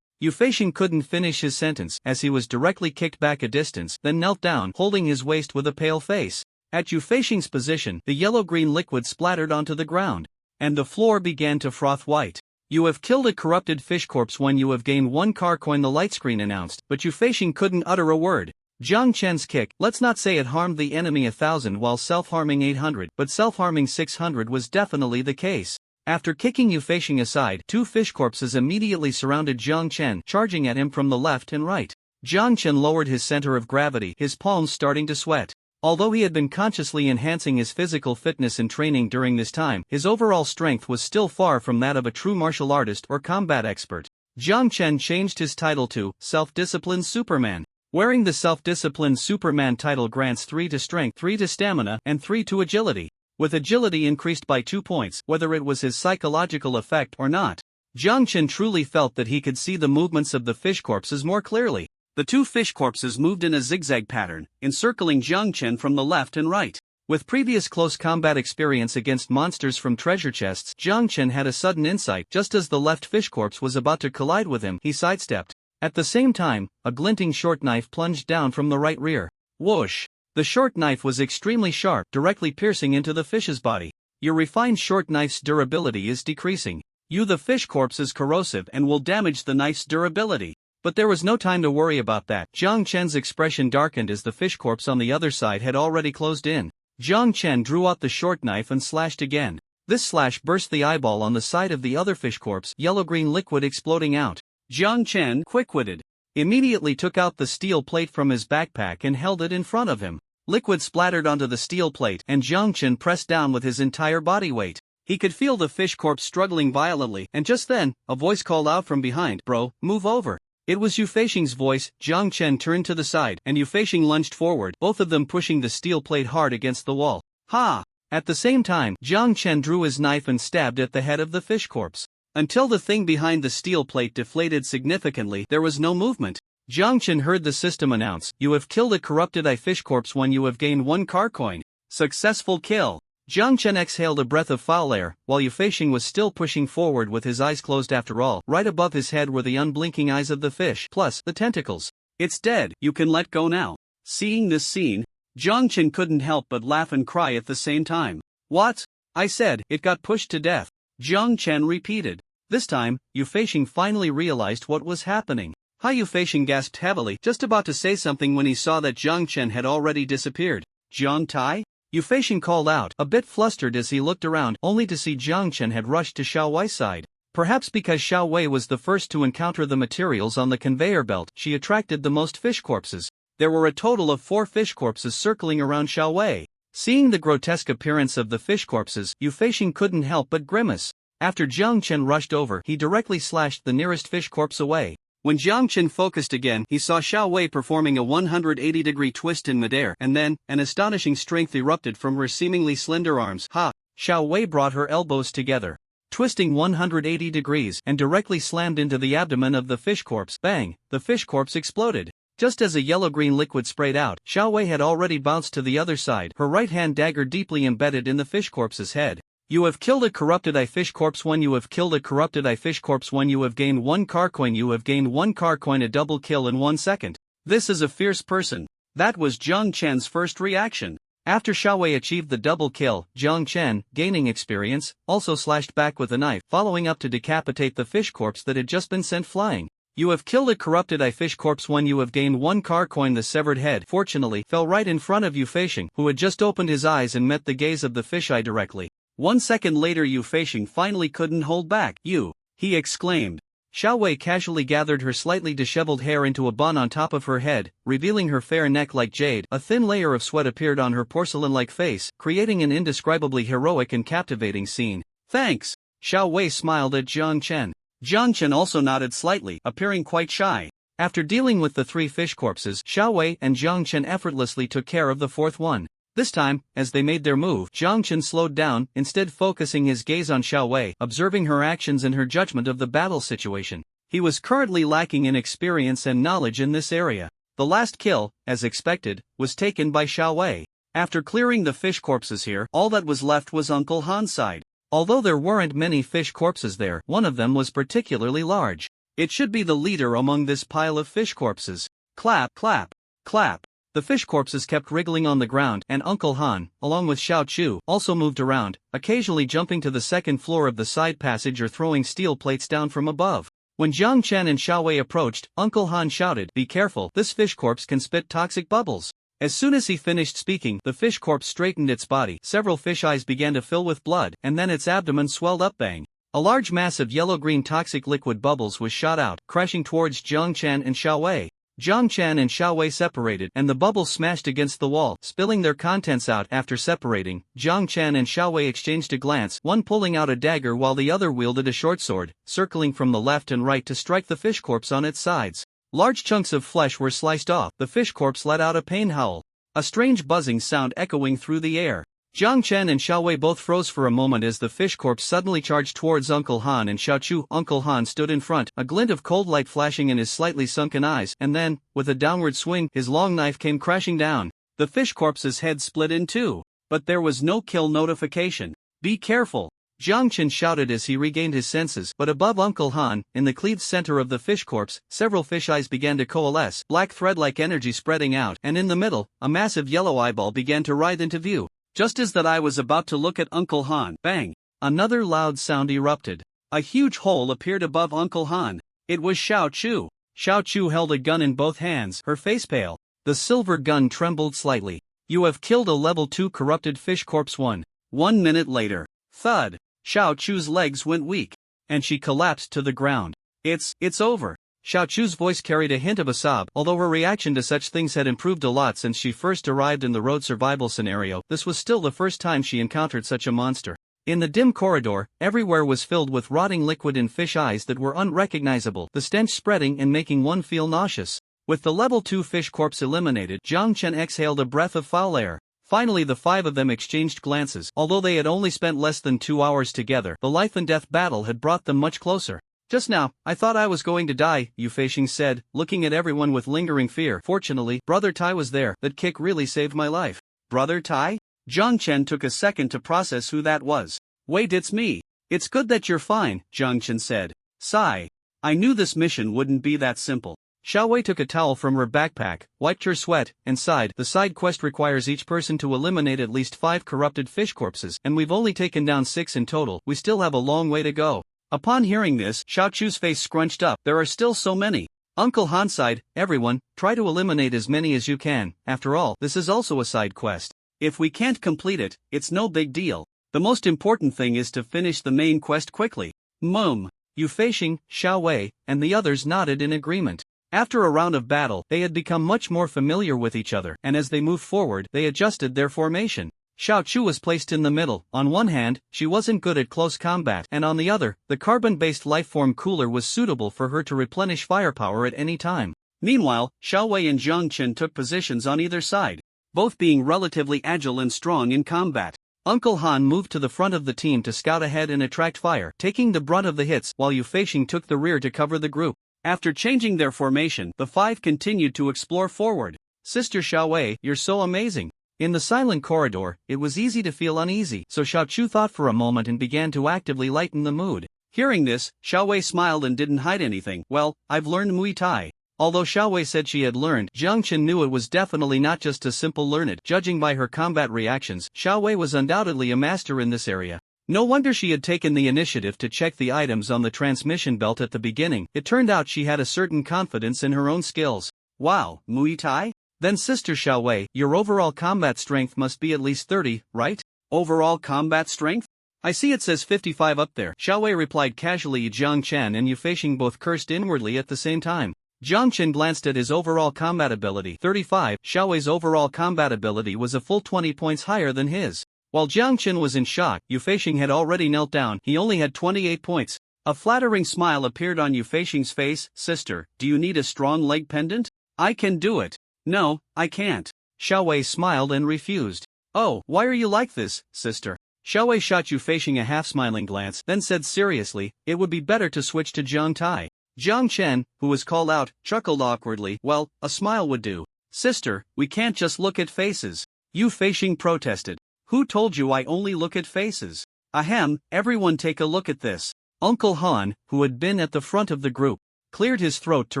Yu Feixing couldn't finish his sentence, as he was directly kicked back a distance, then knelt down, holding his waist with a pale face. At Yu Feixing's position, the yellow-green liquid splattered onto the ground, and the floor began to froth white. You have killed a corrupted fish corpse when you have gained 1 car coin, the light screen announced, but Yu Feixing couldn't utter a word. Jiang Chen's kick, let's not say it harmed the enemy 1,000 while self-harming 800, but self-harming 600 was definitely the case. After kicking Yu Feixing aside, 2 fish corpses immediately surrounded Jiang Chen, charging at him from the left and right. Jiang Chen lowered his center of gravity, his palms starting to sweat. Although he had been consciously enhancing his physical fitness and training during this time, his overall strength was still far from that of a true martial artist or combat expert. Jiang Chen changed his title to Self-Disciplined Superman. Wearing the Self-Disciplined Superman title grants 3 to strength, 3 to stamina, and 3 to agility. With agility increased by 2 points, whether it was his psychological effect or not. Jiang Chen truly felt that he could see the movements of the fish corpses more clearly. The 2 fish corpses moved in a zigzag pattern, encircling Jiang Chen from the left and right. With previous close combat experience against monsters from treasure chests, Jiang Chen had a sudden insight. Just as the left fish corpse was about to collide with him, he sidestepped. At the same time, a glinting short knife plunged down from the right rear. Whoosh! The short knife was extremely sharp, directly piercing into the fish's body. Your refined short knife's durability is decreasing. The fish corpse is corrosive and will damage the knife's durability. But there was no time to worry about that. Jiang Chen's expression darkened as the fish corpse on the other side had already closed in. Jiang Chen drew out the short knife and slashed again. This slash burst the eyeball on the side of the other fish corpse, yellow-green liquid exploding out. Jiang Chen, quick-witted, immediately took out the steel plate from his backpack and held it in front of him. Liquid splattered onto the steel plate and Jiang Chen pressed down with his entire body weight. He could feel the fish corpse struggling violently, and just then, a voice called out from behind, "Bro, move over." It was Yu Feishing's voice. Jiang Chen turned to the side and Yu Feishing lunged forward, both of them pushing the steel plate hard against the wall. Ha! At the same time, Jiang Chen drew his knife and stabbed at the head of the fish corpse. Until the thing behind the steel plate deflated significantly, there was no movement. Jiang Chen heard the system announce, "You have killed a corrupted fish corpse when you have gained 1 car coin. Successful kill." Jiang Chen exhaled a breath of foul air, while Yu Feishing was still pushing forward with his eyes closed after all. Right above his head were the unblinking eyes of the fish, plus the tentacles. "It's dead, you can let go now." Seeing this scene, Jiang Chen couldn't help but laugh and cry at the same time. "What?" I said, "It got pushed to death." Jiang Chen repeated. This time, Yu Feishing finally realized what was happening. Yu Feishing gasped heavily, just about to say something when he saw that Jiang Chen had already disappeared. "Jiang Tai?" Yu Feishing called out, a bit flustered as he looked around, only to see Jiang Chen had rushed to Xiao Wei's side. Perhaps because Xiao Wei was the first to encounter the materials on the conveyor belt, she attracted the most fish corpses. There were a total of 4 fish corpses circling around Xiao Wei. Seeing the grotesque appearance of the fish corpses, Yu Feishing couldn't help but grimace. After Jiang Chen rushed over, he directly slashed the nearest fish corpse away. When Jiang Chen focused again, he saw Xiao Wei performing a 180-degree twist in midair, and then, an astonishing strength erupted from her seemingly slender arms. Xiao Wei brought her elbows together, twisting 180 degrees, and directly slammed into the abdomen of the fish corpse. Bang! The fish corpse exploded. Just as a yellow-green liquid sprayed out, Xiao Wei had already bounced to the other side, her right-hand dagger deeply embedded in the fish corpse's head. "You have killed a corrupted fish corpse when you have killed a corrupted fish corpse when you have gained 1 car coin. You have gained 1 car coin, a double kill in 1 second. This is a fierce person." That was Jiang Chen's first reaction. After Xiao Wei achieved the double kill, Jiang Chen, gaining experience, also slashed back with a knife, following up to decapitate the fish corpse that had just been sent flying. "You have killed a corrupted fish corpse when you have gained 1 car coin." The severed head, fortunately, fell right in front of Yu Feishing, who had just opened his eyes and met the gaze of the fish eye directly. 1 second later, Yu Feishing finally couldn't hold back. "You!" he exclaimed. Xiao Wei casually gathered her slightly disheveled hair into a bun on top of her head, revealing her fair neck like jade. A thin layer of sweat appeared on her porcelain-like face, creating an indescribably heroic and captivating scene. "Thanks." Xiao Wei smiled at Jiang Chen. Jiang Chen also nodded slightly, appearing quite shy. After dealing with the 3 fish corpses, Xiao Wei and Jiang Chen effortlessly took care of the 4th one. This time, as they made their move, Jiang Chen slowed down, instead focusing his gaze on Xiao Wei, observing her actions and her judgment of the battle situation. He was currently lacking in experience and knowledge in this area. The last kill, as expected, was taken by Xiao Wei. After clearing the fish corpses here, all that was left was Uncle Han's side. Although there weren't many fish corpses there, one of them was particularly large. It should be the leader among this pile of fish corpses. Clap, clap, clap. The fish corpses kept wriggling on the ground, and Uncle Han, along with Xiao Chu, also moved around, occasionally jumping to the 2nd floor of the side passage or throwing steel plates down from above. When Jiang Chen and Xiao Wei approached, Uncle Han shouted, "Be careful, this fish corpse can spit toxic bubbles." As soon as he finished speaking, the fish corpse straightened its body, several fish eyes began to fill with blood, and then its abdomen swelled up. Bang! A large mass of yellow-green toxic liquid bubbles was shot out, crashing towards Jiang Chen and Xiao Wei. Jiang Chen and Xiao Wei separated, and the bubbles smashed against the wall, spilling their contents out. After separating, Jiang Chen and Xiao Wei exchanged a glance, one pulling out a dagger while the other wielded a short sword, circling from the left and right to strike the fish corpse on its sides. Large chunks of flesh were sliced off. The fish corpse let out a pain howl, a strange buzzing sound echoing through the air. Jiang Chen and Xiao Wei both froze for a moment as the fish corpse suddenly charged towards Uncle Han and Xiao Chu. Uncle Han stood in front, a glint of cold light flashing in his slightly sunken eyes, and then, with a downward swing, his long knife came crashing down. The fish corpse's head split in two. But there was no kill notification. "Be careful." Jiang Chen shouted as he regained his senses, but above Uncle Han, in the cleaved center of the fish corpse, several fish eyes began to coalesce, black thread-like energy spreading out, and in the middle, a massive yellow eyeball began to writhe into view. Just as that eye was about to look at Uncle Han, bang! Another loud sound erupted. A huge hole appeared above Uncle Han. It was Xiao Chu. Xiao Chu held a gun in both hands, her face pale. The silver gun trembled slightly. You have killed a level 2 corrupted fish corpse 1. 1 minute later. Thud. Xiao Chu's legs went weak, and she collapsed to the ground. It's over. Xiao Chu's voice carried a hint of a sob. Although her reaction to such things had improved a lot since she first arrived in the road survival scenario, this was still the first time she encountered such a monster. In the dim corridor, everywhere was filled with rotting liquid and fish eyes that were unrecognizable, the stench spreading and making one feel nauseous. With the level 2 fish corpse eliminated, Jiang Chen exhaled a breath of foul air. Finally the 5 of them exchanged glances. Although they had only spent less than 2 hours together, the life and death battle had brought them much closer. Just now, I thought I was going to die, Yu Feixing said, looking at everyone with lingering fear. Fortunately, Brother Tai was there. That kick really saved my life. Brother Tai? Jiang Chen took a second to process who that was. Wait, it's me. It's good that you're fine, Jiang Chen said. Sigh. I knew this mission wouldn't be that simple. Xiao Wei took a towel from her backpack, wiped her sweat, and sighed. The side quest requires each person to eliminate at least 5 corrupted fish corpses, and we've only taken down 6 in total. We still have a long way to go. Upon hearing this, Xiao Chu's face scrunched up. There are still so many. Uncle Han sighed. Everyone, try to eliminate as many as you can. After all, this is also a side quest. If we can't complete it, it's no big deal. The most important thing is to finish the main quest quickly. Yu Feixing, Xiao Wei, and the others nodded in agreement. After a round of battle, they had become much more familiar with each other, and as they moved forward, they adjusted their formation. Xiao Chu was placed in the middle. On one hand, she wasn't good at close combat, and on the other, the carbon-based lifeform cooler was suitable for her to replenish firepower at any time. Meanwhile, Xiao Wei and Jiang Chen took positions on either side, both being relatively agile and strong in combat. Uncle Han moved to the front of the team to scout ahead and attract fire, taking the brunt of the hits, while Yu Feixing took the rear to cover the group. After changing their formation, the 5 continued to explore forward. Sister Xiao Wei, you're so amazing. In the silent corridor, it was easy to feel uneasy, so Xiao Chu thought for a moment and began to actively lighten the mood. Hearing this, Xiao Wei smiled and didn't hide anything. Well, I've learned Muay Thai. Although Xiao Wei said she had learned, Jiang Chen knew it was definitely not just a simple learned. Judging by her combat reactions, Xiao Wei was undoubtedly a master in this area. No wonder she had taken the initiative to check the items on the transmission belt at the beginning. It turned out she had a certain confidence in her own skills. Wow, Muay Thai? Then Sister Xiao Wei, your overall combat strength must be at least 30, right? Overall combat strength? I see it says 55 up there. Xiao Wei replied casually. Jiang Chen and Yu Feixing both cursed inwardly at the same time. Jiang Chen glanced at his overall combat ability, 35. Xiao Wei's overall combat ability was a full 20 points higher than his. While Jiang Chen was in shock, Yu Feixing had already knelt down. He only had 28 points. A flattering smile appeared on Yu Feixing's face. Sister, do you need a strong leg pendant? I can do it. No, I can't. Xiao Wei smiled and refused. Oh, why are you like this, sister? Xiao Wei shot Yu Feixing a half-smiling glance, then said seriously, it would be better to switch to Jiang Tai. Jiang Chen, who was called out, chuckled awkwardly. Well, a smile would do. Sister, we can't just look at faces. Yu Feixing protested. Who told you I only look at faces? Ahem, everyone take a look at this. Uncle Han, who had been at the front of the group, cleared his throat to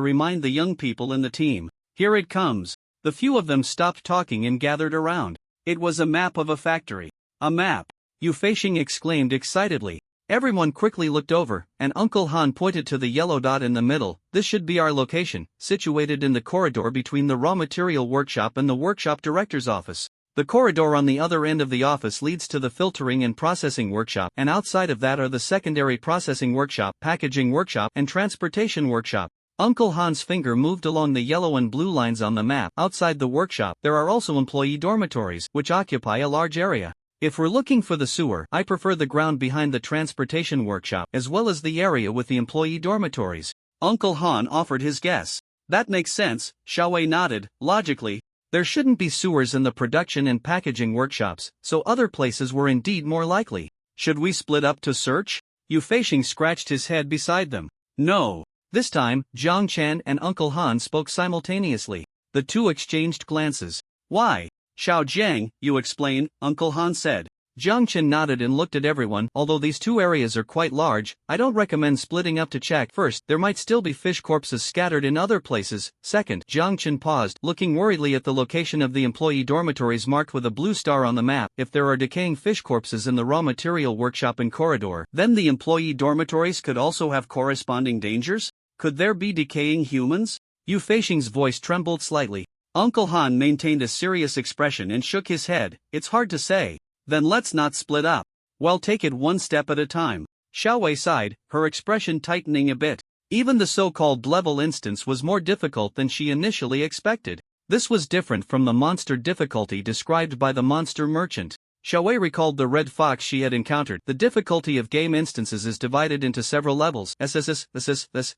remind the young people in the team. Here it comes. The few of them stopped talking and gathered around. It was a map of a factory. A map. Yu Feixing exclaimed excitedly. Everyone quickly looked over, and Uncle Han pointed to the yellow dot in the middle. This should be our location, situated in the corridor between the raw material workshop and the workshop director's office. The corridor on the other end of the office leads to the filtering and processing workshop, and outside of that are the secondary processing workshop, packaging workshop, and transportation workshop. Uncle Han's finger moved along the yellow and blue lines on the map. Outside the workshop, there are also employee dormitories, which occupy a large area. If we're looking for the sewer, I prefer the ground behind the transportation workshop, as well as the area with the employee dormitories. Uncle Han offered his guess. That makes sense, Xiao Wei nodded. Logically, there shouldn't be sewers in the production and packaging workshops, so other places were indeed more likely. Should we split up to search? Yu Feixing scratched his head beside them. No. This time, Jiang Chen and Uncle Han spoke simultaneously. The two exchanged glances. Why? Xiao Jiang, you explain, Uncle Han said. Jiang Chen nodded and looked at everyone. Although these two areas are quite large, I don't recommend splitting up to check. First, there might still be fish corpses scattered in other places. Second, Jiang Chen paused, looking worriedly at the location of the employee dormitories marked with a blue star on the map. If there are decaying fish corpses in the raw material workshop and corridor, then the employee dormitories could also have corresponding dangers? Could there be decaying humans? Yu Feixing's voice trembled slightly. Uncle Han maintained a serious expression and shook his head. It's hard to say. Then let's not split up. Well, take it one step at a time. Xiaowei sighed, her expression tightening a bit. Even the so-called level instance was more difficult than she initially expected. This was different from the monster difficulty described by the monster merchant. Xiaowei recalled the red fox she had encountered. The difficulty of game instances is divided into several levels. S,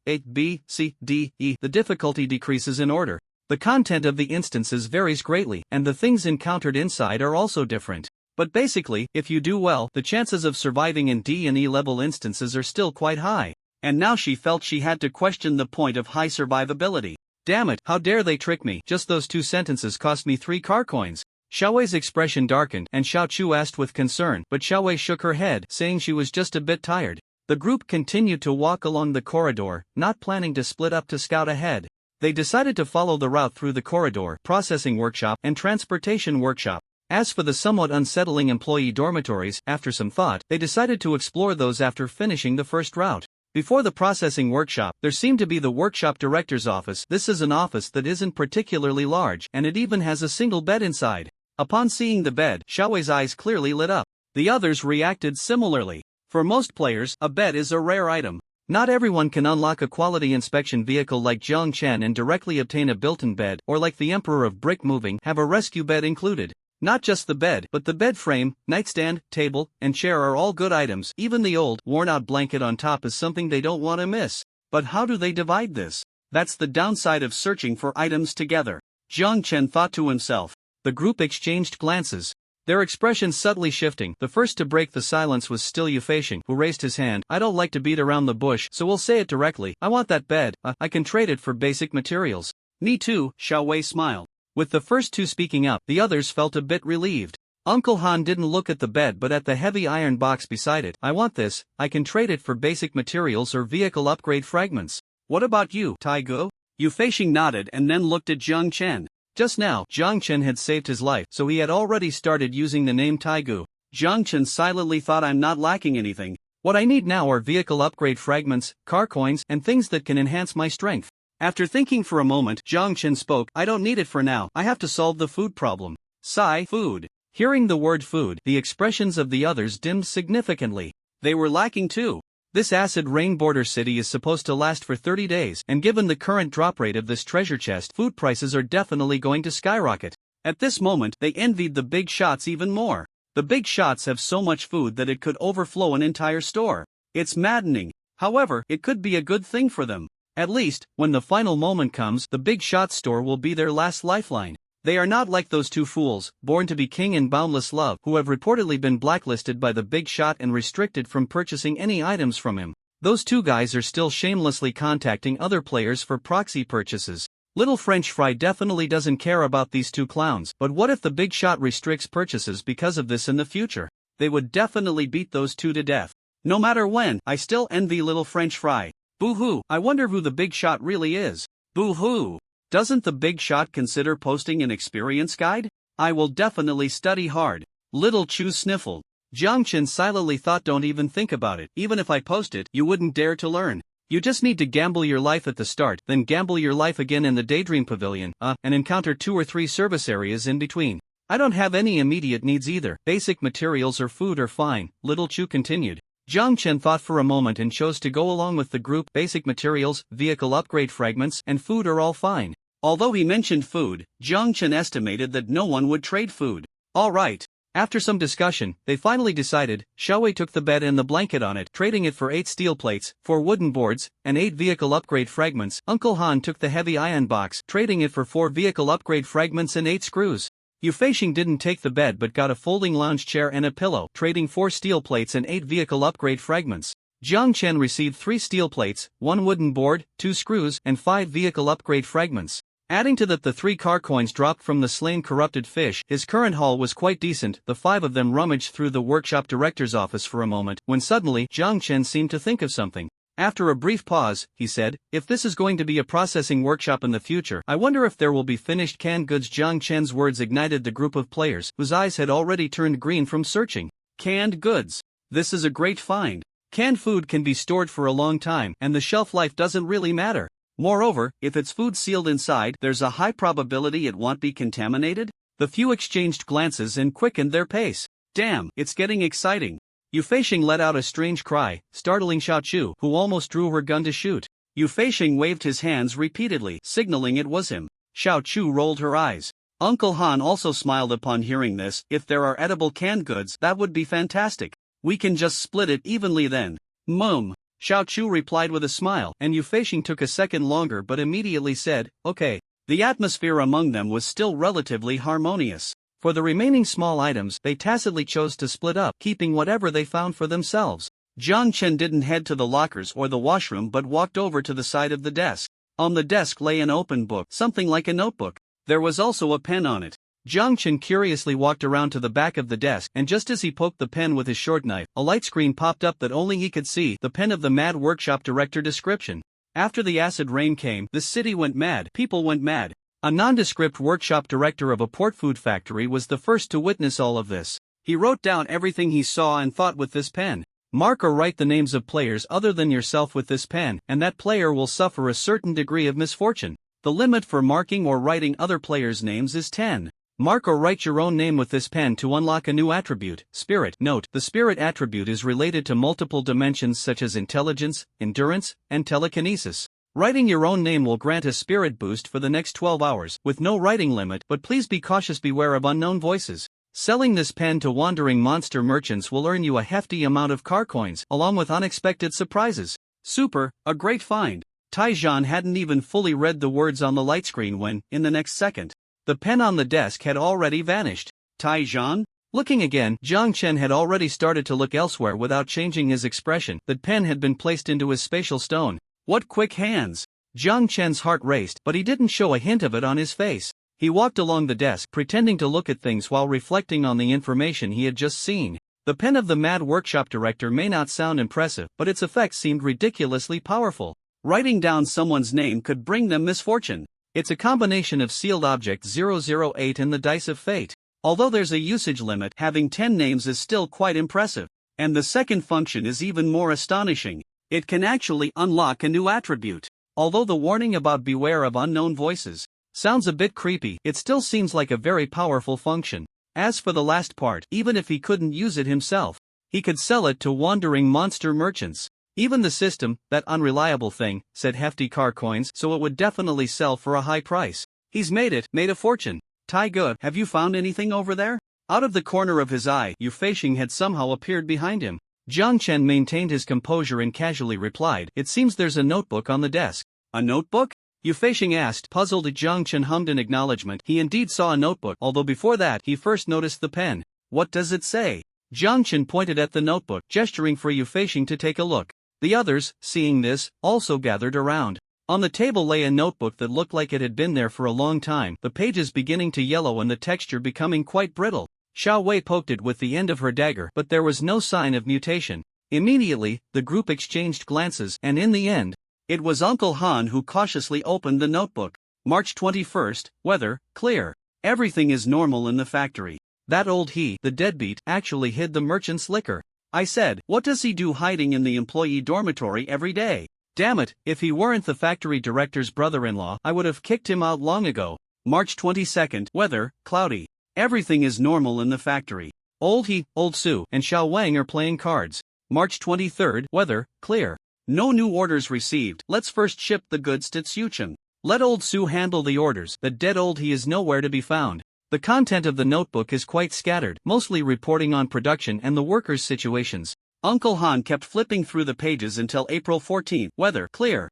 8, B, C, D, E. The difficulty decreases in order. The content of the instances varies greatly, and the things encountered inside are also different. But basically, if you do well, the chances of surviving in D and E level instances are still quite high. And now she felt she had to question the point of high survivability. Damn it, how dare they trick me? Just those 2 sentences cost me 3 car coins. Xiaowei's expression darkened, and Xiao Chu asked with concern, but Xiaowei shook her head, saying she was just a bit tired. The group continued to walk along the corridor, not planning to split up to scout ahead. They decided to follow the route through the corridor, processing workshop, and transportation workshop. As for the somewhat unsettling employee dormitories, after some thought, they decided to explore those after finishing the first route. Before the processing workshop, there seemed to be the workshop director's office. This is an office that isn't particularly large, and it even has a single bed inside. Upon seeing the bed, Xiaowei's eyes clearly lit up. The others reacted similarly. For most players, a bed is a rare item. Not everyone can unlock a quality inspection vehicle like Jiang Chen and directly obtain a built-in bed, or like the Emperor of Brick Moving, have a rescue bed included. Not just the bed, but the bed frame, nightstand, table, and chair are all good items. Even the old, worn-out blanket on top is something they don't want to miss. But how do they divide this? That's the downside of searching for items together. Jiang Chen thought to himself. The group exchanged glances. Their expressions subtly shifting. The first to break the silence was still Yu Feixing, who raised his hand. I don't like to beat around the bush, so we'll say it directly. I want that bed. I can trade it for basic materials. Me too, Xiaowei smiled. With the first two speaking up, the others felt a bit relieved. Uncle Han didn't look at the bed but at the heavy iron box beside it. I want this. I can trade it for basic materials or vehicle upgrade fragments. What about you, Taigu? Yu Feixing nodded and then looked at Jiang Chen. Just now, Jiang Chen had saved his life, so he had already started using the name Taigu. Jiang Chen silently thought, I'm not lacking anything. What I need now are vehicle upgrade fragments, car coins, and things that can enhance my strength. After thinking for a moment, Jiang Chen spoke. I don't need it for now. I have to solve the food problem. Sigh, food. Hearing the word food, the expressions of the others dimmed significantly. They were lacking too. This acid rain border city is supposed to last for 30 days, and given the current drop rate of this treasure chest, food prices are definitely going to skyrocket. At this moment, they envied the big shots even more. The big shots have so much food that it could overflow an entire store. It's maddening. However, it could be a good thing for them. At least, when the final moment comes, the big shot store will be their last lifeline. They are not like those two fools, born to be king in boundless love, who have reportedly been blacklisted by the big shot and restricted from purchasing any items from him. Those two guys are still shamelessly contacting other players for proxy purchases. Little French Fry definitely doesn't care about these two clowns, but what if the big shot restricts purchases because of this in the future? They would definitely beat those two to death. No matter when, I still envy Little French Fry. Boo-hoo, I wonder who the big shot really is. Boo-hoo. Doesn't the big shot consider posting an experience guide? I will definitely study hard. Little Chu sniffled. Jiang Chen silently thought, don't even think about it. Even if I post it, you wouldn't dare to learn. You just need to gamble your life at the start, then gamble your life again in the Daydream Pavilion, and encounter 2 or 3 service areas in between. I don't have any immediate needs either. Basic materials or food are fine, Little Chu continued. Jiang Chen thought for a moment and chose to go along with the group. Basic materials, vehicle upgrade fragments, and food are all fine. Although he mentioned food, Jiang Chen estimated that no one would trade food. All right. After some discussion, they finally decided. Xiaowei took the bed and the blanket on it, trading it for 8 steel plates, 4 wooden boards, and 8 vehicle upgrade fragments. Uncle Han took the heavy iron box, trading it for 4 vehicle upgrade fragments and 8 screws. Yu Feixing didn't take the bed but got a folding lounge chair and a pillow, trading 4 steel plates and 8 vehicle upgrade fragments. Jiang Chen received 3 steel plates, 1 wooden board, 2 screws, and 5 vehicle upgrade fragments. Adding to that, the 3 car coins dropped from the slain corrupted fish. His current haul was quite decent. The 5 of them rummaged through the workshop director's office for a moment, when suddenly, Jiang Chen seemed to think of something. After a brief pause, he said, "If this is going to be a processing workshop in the future, I wonder if there will be finished canned goods." Jiang Chen's words ignited the group of players, whose eyes had already turned green from searching. Canned goods. This is a great find. Canned food can be stored for a long time, and the shelf life doesn't really matter. Moreover, if it's food sealed inside, there's a high probability it won't be contaminated. The few exchanged glances and quickened their pace. Damn, it's getting exciting. Yu Feishing let out a strange cry, startling Xiao Chu, who almost drew her gun to shoot. Yu Feishing waved his hands repeatedly, signaling it was him. Xiao Chu rolled her eyes. Uncle Han also smiled upon hearing this. If there are edible canned goods, that would be fantastic. We can just split it evenly then. Mum. Xiao Chu replied with a smile, and Yu Feishing took a second longer but immediately said, "Okay." The atmosphere among them was still relatively harmonious. For the remaining small items, they tacitly chose to split up, keeping whatever they found for themselves. Jiang Chen didn't head to the lockers or the washroom but walked over to the side of the desk. On the desk lay an open book, something like a notebook. There was also a pen on it. Jiang Chen curiously walked around to the back of the desk, and just as he poked the pen with his short knife, a light screen popped up that only he could see, the pen of the Mad Workshop Director description. After the acid rain came, the city went mad, people went mad. A nondescript workshop director of a port food factory was the first to witness all of this. He wrote down everything he saw and thought with this pen. Mark or write the names of players other than yourself with this pen, and that player will suffer a certain degree of misfortune. The limit for marking or writing other players' names is 10. Mark or write your own name with this pen to unlock a new attribute, Spirit. Note, the Spirit attribute is related to multiple dimensions such as intelligence, endurance, and telekinesis. Writing your own name will grant a spirit boost for the next 12 hours, with no writing limit, but please be cautious, beware of unknown voices. Selling this pen to wandering monster merchants will earn you a hefty amount of car coins, along with unexpected surprises. Super, a great find. Taijian hadn't even fully read the words on the light screen when, in the next second, the pen on the desk had already vanished. Taijian? Looking again, Jiang Chen had already started to look elsewhere without changing his expression. That pen had been placed into his spatial stone. What quick hands! Jiang Chen's heart raced, but he didn't show a hint of it on his face. He walked along the desk, pretending to look at things while reflecting on the information he had just seen. The pen of the Mad Workshop Director may not sound impressive, but its effects seemed ridiculously powerful. Writing down someone's name could bring them misfortune. It's a combination of sealed object 008 and the dice of fate. Although there's a usage limit, having 10 names is still quite impressive. And the second function is even more astonishing. It can actually unlock a new attribute. Although the warning about beware of unknown voices sounds a bit creepy, it still seems like a very powerful function. As for the last part, even if he couldn't use it himself, he could sell it to wandering monster merchants. Even the system, that unreliable thing, said hefty car coins, so it would definitely sell for a high price. He's made a fortune. Tai Ge, have you found anything over there? Out of the corner of his eye, Yu Feishing had somehow appeared behind him. Jiang Chen maintained his composure and casually replied, "It seems there's a notebook on the desk." A notebook? Yu Feishing asked. Puzzled, Jiang Chen hummed in acknowledgement. He indeed saw a notebook, although before that, he first noticed the pen. What does it say? Jiang Chen pointed at the notebook, gesturing for Yu Feishing to take a look. The others, seeing this, also gathered around. On the table lay a notebook that looked like it had been there for a long time, the pages beginning to yellow and the texture becoming quite brittle. Xiao Wei poked it with the end of her dagger, but there was no sign of mutation. Immediately, the group exchanged glances, and in the end, it was Uncle Han who cautiously opened the notebook. March 21st, weather, clear. Everything is normal in the factory. That old he, the deadbeat, actually hid the merchant's liquor. I said, what does he do hiding in the employee dormitory every day? Damn it, if he weren't the factory director's brother-in-law, I would have kicked him out long ago. March 22nd, weather, cloudy. Everything is normal in the factory. Old he, old Su, and Xiao Wang are playing cards. March 23rd, weather, clear. No new orders received. Let's first ship the goods to Tsiucheng. Let old Su handle the orders. The dead old he is nowhere to be found. The content of the notebook is quite scattered, mostly reporting on production and the workers' situations. Uncle Han kept flipping through the pages until April 14th. Weather, clear.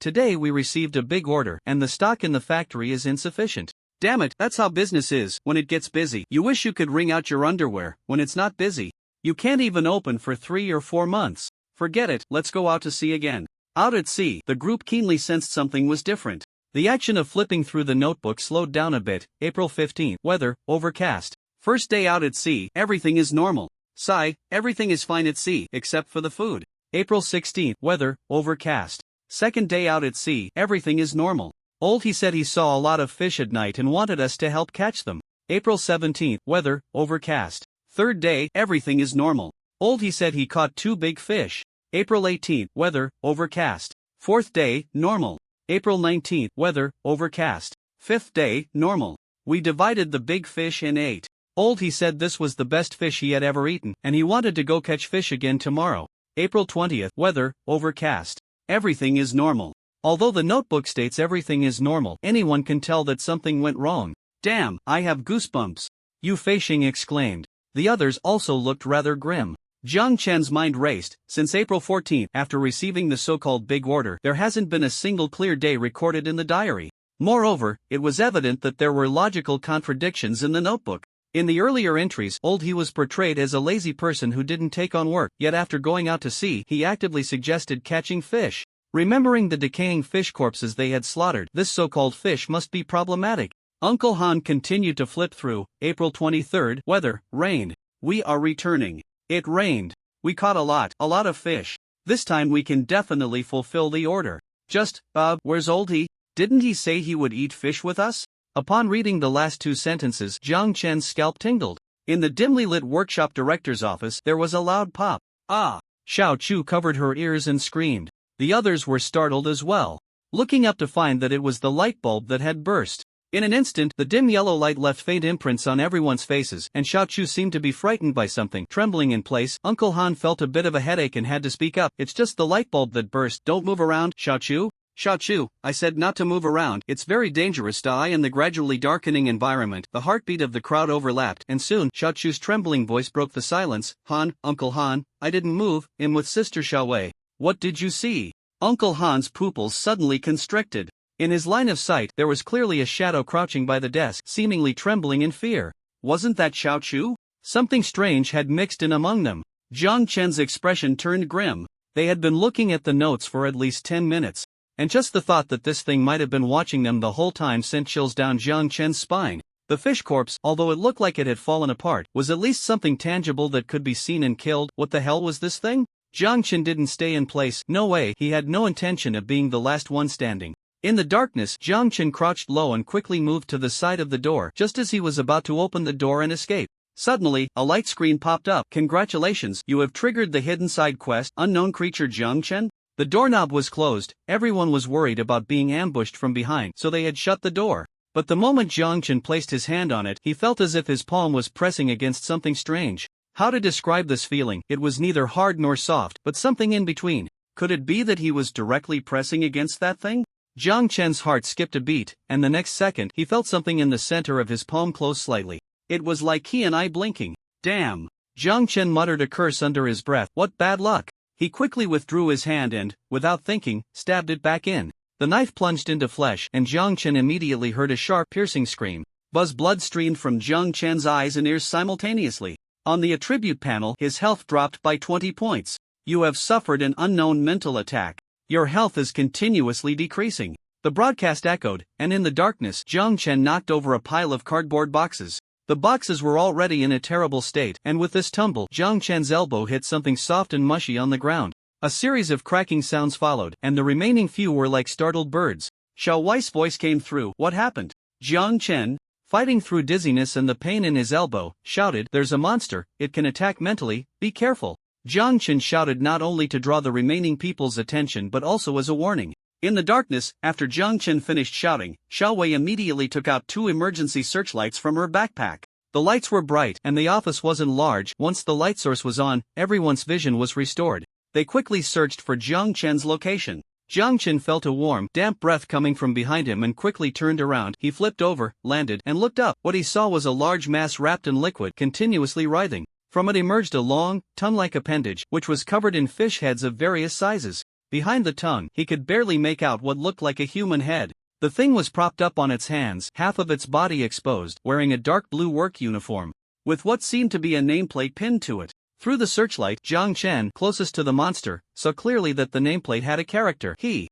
Today we received a big order, and the stock in the factory is insufficient. Damn it, that's how business is. When it gets busy, you wish you could wring out your underwear. When it's not busy, you can't even open for 3 or 4 months. Forget it, let's go out to sea again. Out at sea, the group keenly sensed something was different. The action of flipping through the notebook slowed down a bit. April 15. Weather, overcast. First day out at sea, everything is normal. Sigh, everything is fine at sea, except for the food. April 16. Weather, overcast. Second day out at sea, everything is normal. Old he said he saw a lot of fish at night and wanted us to help catch them. April 17. Weather, overcast. Third day, everything is normal. Old he said he caught 2 big fish. April 18. Weather, overcast. Fourth day, normal. April 19. Weather, overcast. Fifth day, normal. We divided the big fish and ate. Old he said this was the best fish he had ever eaten, and he wanted to go catch fish again tomorrow. April 20th. Weather, overcast. Everything is normal. Although the notebook states everything is normal, anyone can tell that something went wrong. Damn, I have goosebumps. Yu Feixing exclaimed. The others also looked rather grim. Jiang Chen's mind raced. Since April 14, after receiving the so-called big order, there hasn't been a single clear day recorded in the diary. Moreover, it was evident that there were logical contradictions in the notebook. In the earlier entries, Old he was portrayed as a lazy person who didn't take on work, yet after going out to sea, he actively suggested catching fish. Remembering the decaying fish corpses they had slaughtered, this so-called fish must be problematic. Uncle Han continued to flip through. April 23. Weather, rain. We are returning. It rained. We caught a lot of fish. This time we can definitely fulfill the order. Just, where's Oldie? Didn't he say he would eat fish with us? Upon reading the last 2 sentences, Jiang Chen's scalp tingled. In the dimly lit workshop director's office, there was a loud pop. Ah! Xiao Chu covered her ears and screamed. The others were startled as well, looking up to find that it was the light bulb that had burst. In an instant, the dim yellow light left faint imprints on everyone's faces, and Xiao Chu seemed to be frightened by something. Trembling in place, Uncle Han felt a bit of a headache and had to speak up. It's just the light bulb that burst. Don't move around, Xiao Chu. Xiao Chu, I said not to move around. It's very dangerous to eye in the gradually darkening environment. The heartbeat of the crowd overlapped, and soon, Xiao Chu's trembling voice broke the silence. Han, Uncle Han, I didn't move. I'm with Sister Xiao Wei. What did you see? Uncle Han's pupils suddenly constricted. In his line of sight, there was clearly a shadow crouching by the desk, seemingly trembling in fear. Wasn't that Xiao Chu? Something strange had mixed in among them. Jiang Chen's expression turned grim. They had been looking at the notes for at least 10 minutes. And just the thought that this thing might have been watching them the whole time sent chills down Jiang Chen's spine. The fish corpse, although it looked like it had fallen apart, was at least something tangible that could be seen and killed. What the hell was this thing? Jiang Chen didn't stay in place. No way, he had no intention of being the last one standing. In the darkness, Jiang Chen crouched low and quickly moved to the side of the door just as he was about to open the door and escape. Suddenly, a light screen popped up. Congratulations, you have triggered the hidden side quest, Unknown Creature Jiang Chen. The doorknob was closed. Everyone was worried about being ambushed from behind, so they had shut the door. But the moment Jiang Chen placed his hand on it, he felt as if his palm was pressing against something strange. How to describe this feeling? It was neither hard nor soft, but something in between. Could it be that he was directly pressing against that thing? Jiang Chen's heart skipped a beat, and the next second, he felt something in the center of his palm close slightly. It was like he and I blinking. Damn! Jiang Chen muttered a curse under his breath. What bad luck! He quickly withdrew his hand and, without thinking, stabbed it back in. The knife plunged into flesh, and Jiang Chen immediately heard a sharp, piercing scream. Blood streamed from Jiang Chen's eyes and ears simultaneously. On the attribute panel, his health dropped by 20 points. You have suffered an unknown mental attack. Your health is continuously decreasing. The broadcast echoed, and in the darkness, Jiang Chen knocked over a pile of cardboard boxes. The boxes were already in a terrible state, and with this tumble, Jiang Chen's elbow hit something soft and mushy on the ground. A series of cracking sounds followed, and the remaining few were like startled birds. Xiao Wei's voice came through. What happened? Jiang Chen, fighting through dizziness and the pain in his elbow, shouted, There's a monster, it can attack mentally, be careful. Jiang Chen shouted not only to draw the remaining people's attention but also as a warning. In the darkness, after Jiang Chen finished shouting, Xiao Wei immediately took out 2 emergency searchlights from her backpack. The lights were bright, and the office wasn't large. Once the light source was on, everyone's vision was restored. They quickly searched for Jiang Chen's location. Jiang Chen felt a warm, damp breath coming from behind him and quickly turned around. He flipped over, landed, and looked up. What he saw was a large mass wrapped in liquid, continuously writhing. From it emerged a long, tongue-like appendage, which was covered in fish heads of various sizes. Behind the tongue, he could barely make out what looked like a human head. The thing was propped up on its hands, half of its body exposed, wearing a dark blue work uniform, with what seemed to be a nameplate pinned to it. Through the searchlight, Jiang Chen, closest to the monster, saw clearly that the nameplate had a character. He.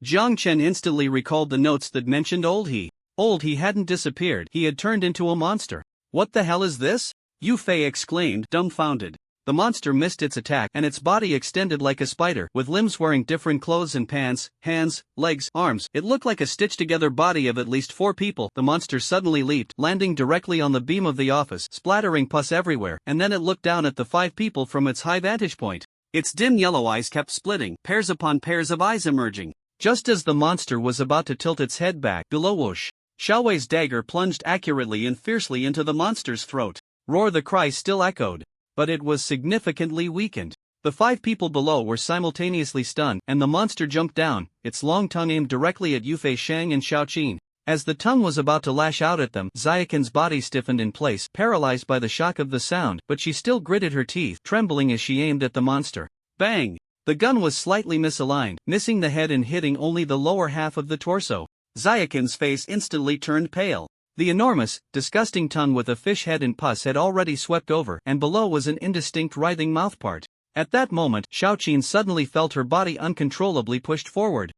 Jiang Chen instantly recalled the notes that mentioned Old He. Old He hadn't disappeared, he had turned into a monster. What the hell is this? Yu Fei exclaimed, dumbfounded. The monster missed its attack and its body extended like a spider, with limbs wearing different clothes and pants, hands, legs, arms. It looked like a stitched-together body of at least 4 people. The monster suddenly leaped, landing directly on the beam of the office, splattering pus everywhere, and then it looked down at the 5 people from its high vantage point. Its dim yellow eyes kept splitting, pairs upon pairs of eyes emerging. Just as the monster was about to tilt its head back, below whoosh, Xiaowei's dagger plunged accurately and fiercely into the monster's throat. Roar! The cry still echoed, but it was significantly weakened. The 5 people below were simultaneously stunned, and the monster jumped down, its long tongue aimed directly at Yufei Shang and Xiaoqin. As the tongue was about to lash out at them, Xiaoqin's body stiffened in place, paralyzed by the shock of the sound, but she still gritted her teeth, trembling as she aimed at the monster. Bang! The gun was slightly misaligned, missing the head and hitting only the lower half of the torso. Xiaoqin's face instantly turned pale. The enormous, disgusting tongue with a fish head and pus had already swept over, and below was an indistinct writhing mouthpart. At that moment, Xiaoqin suddenly felt her body uncontrollably pushed forward.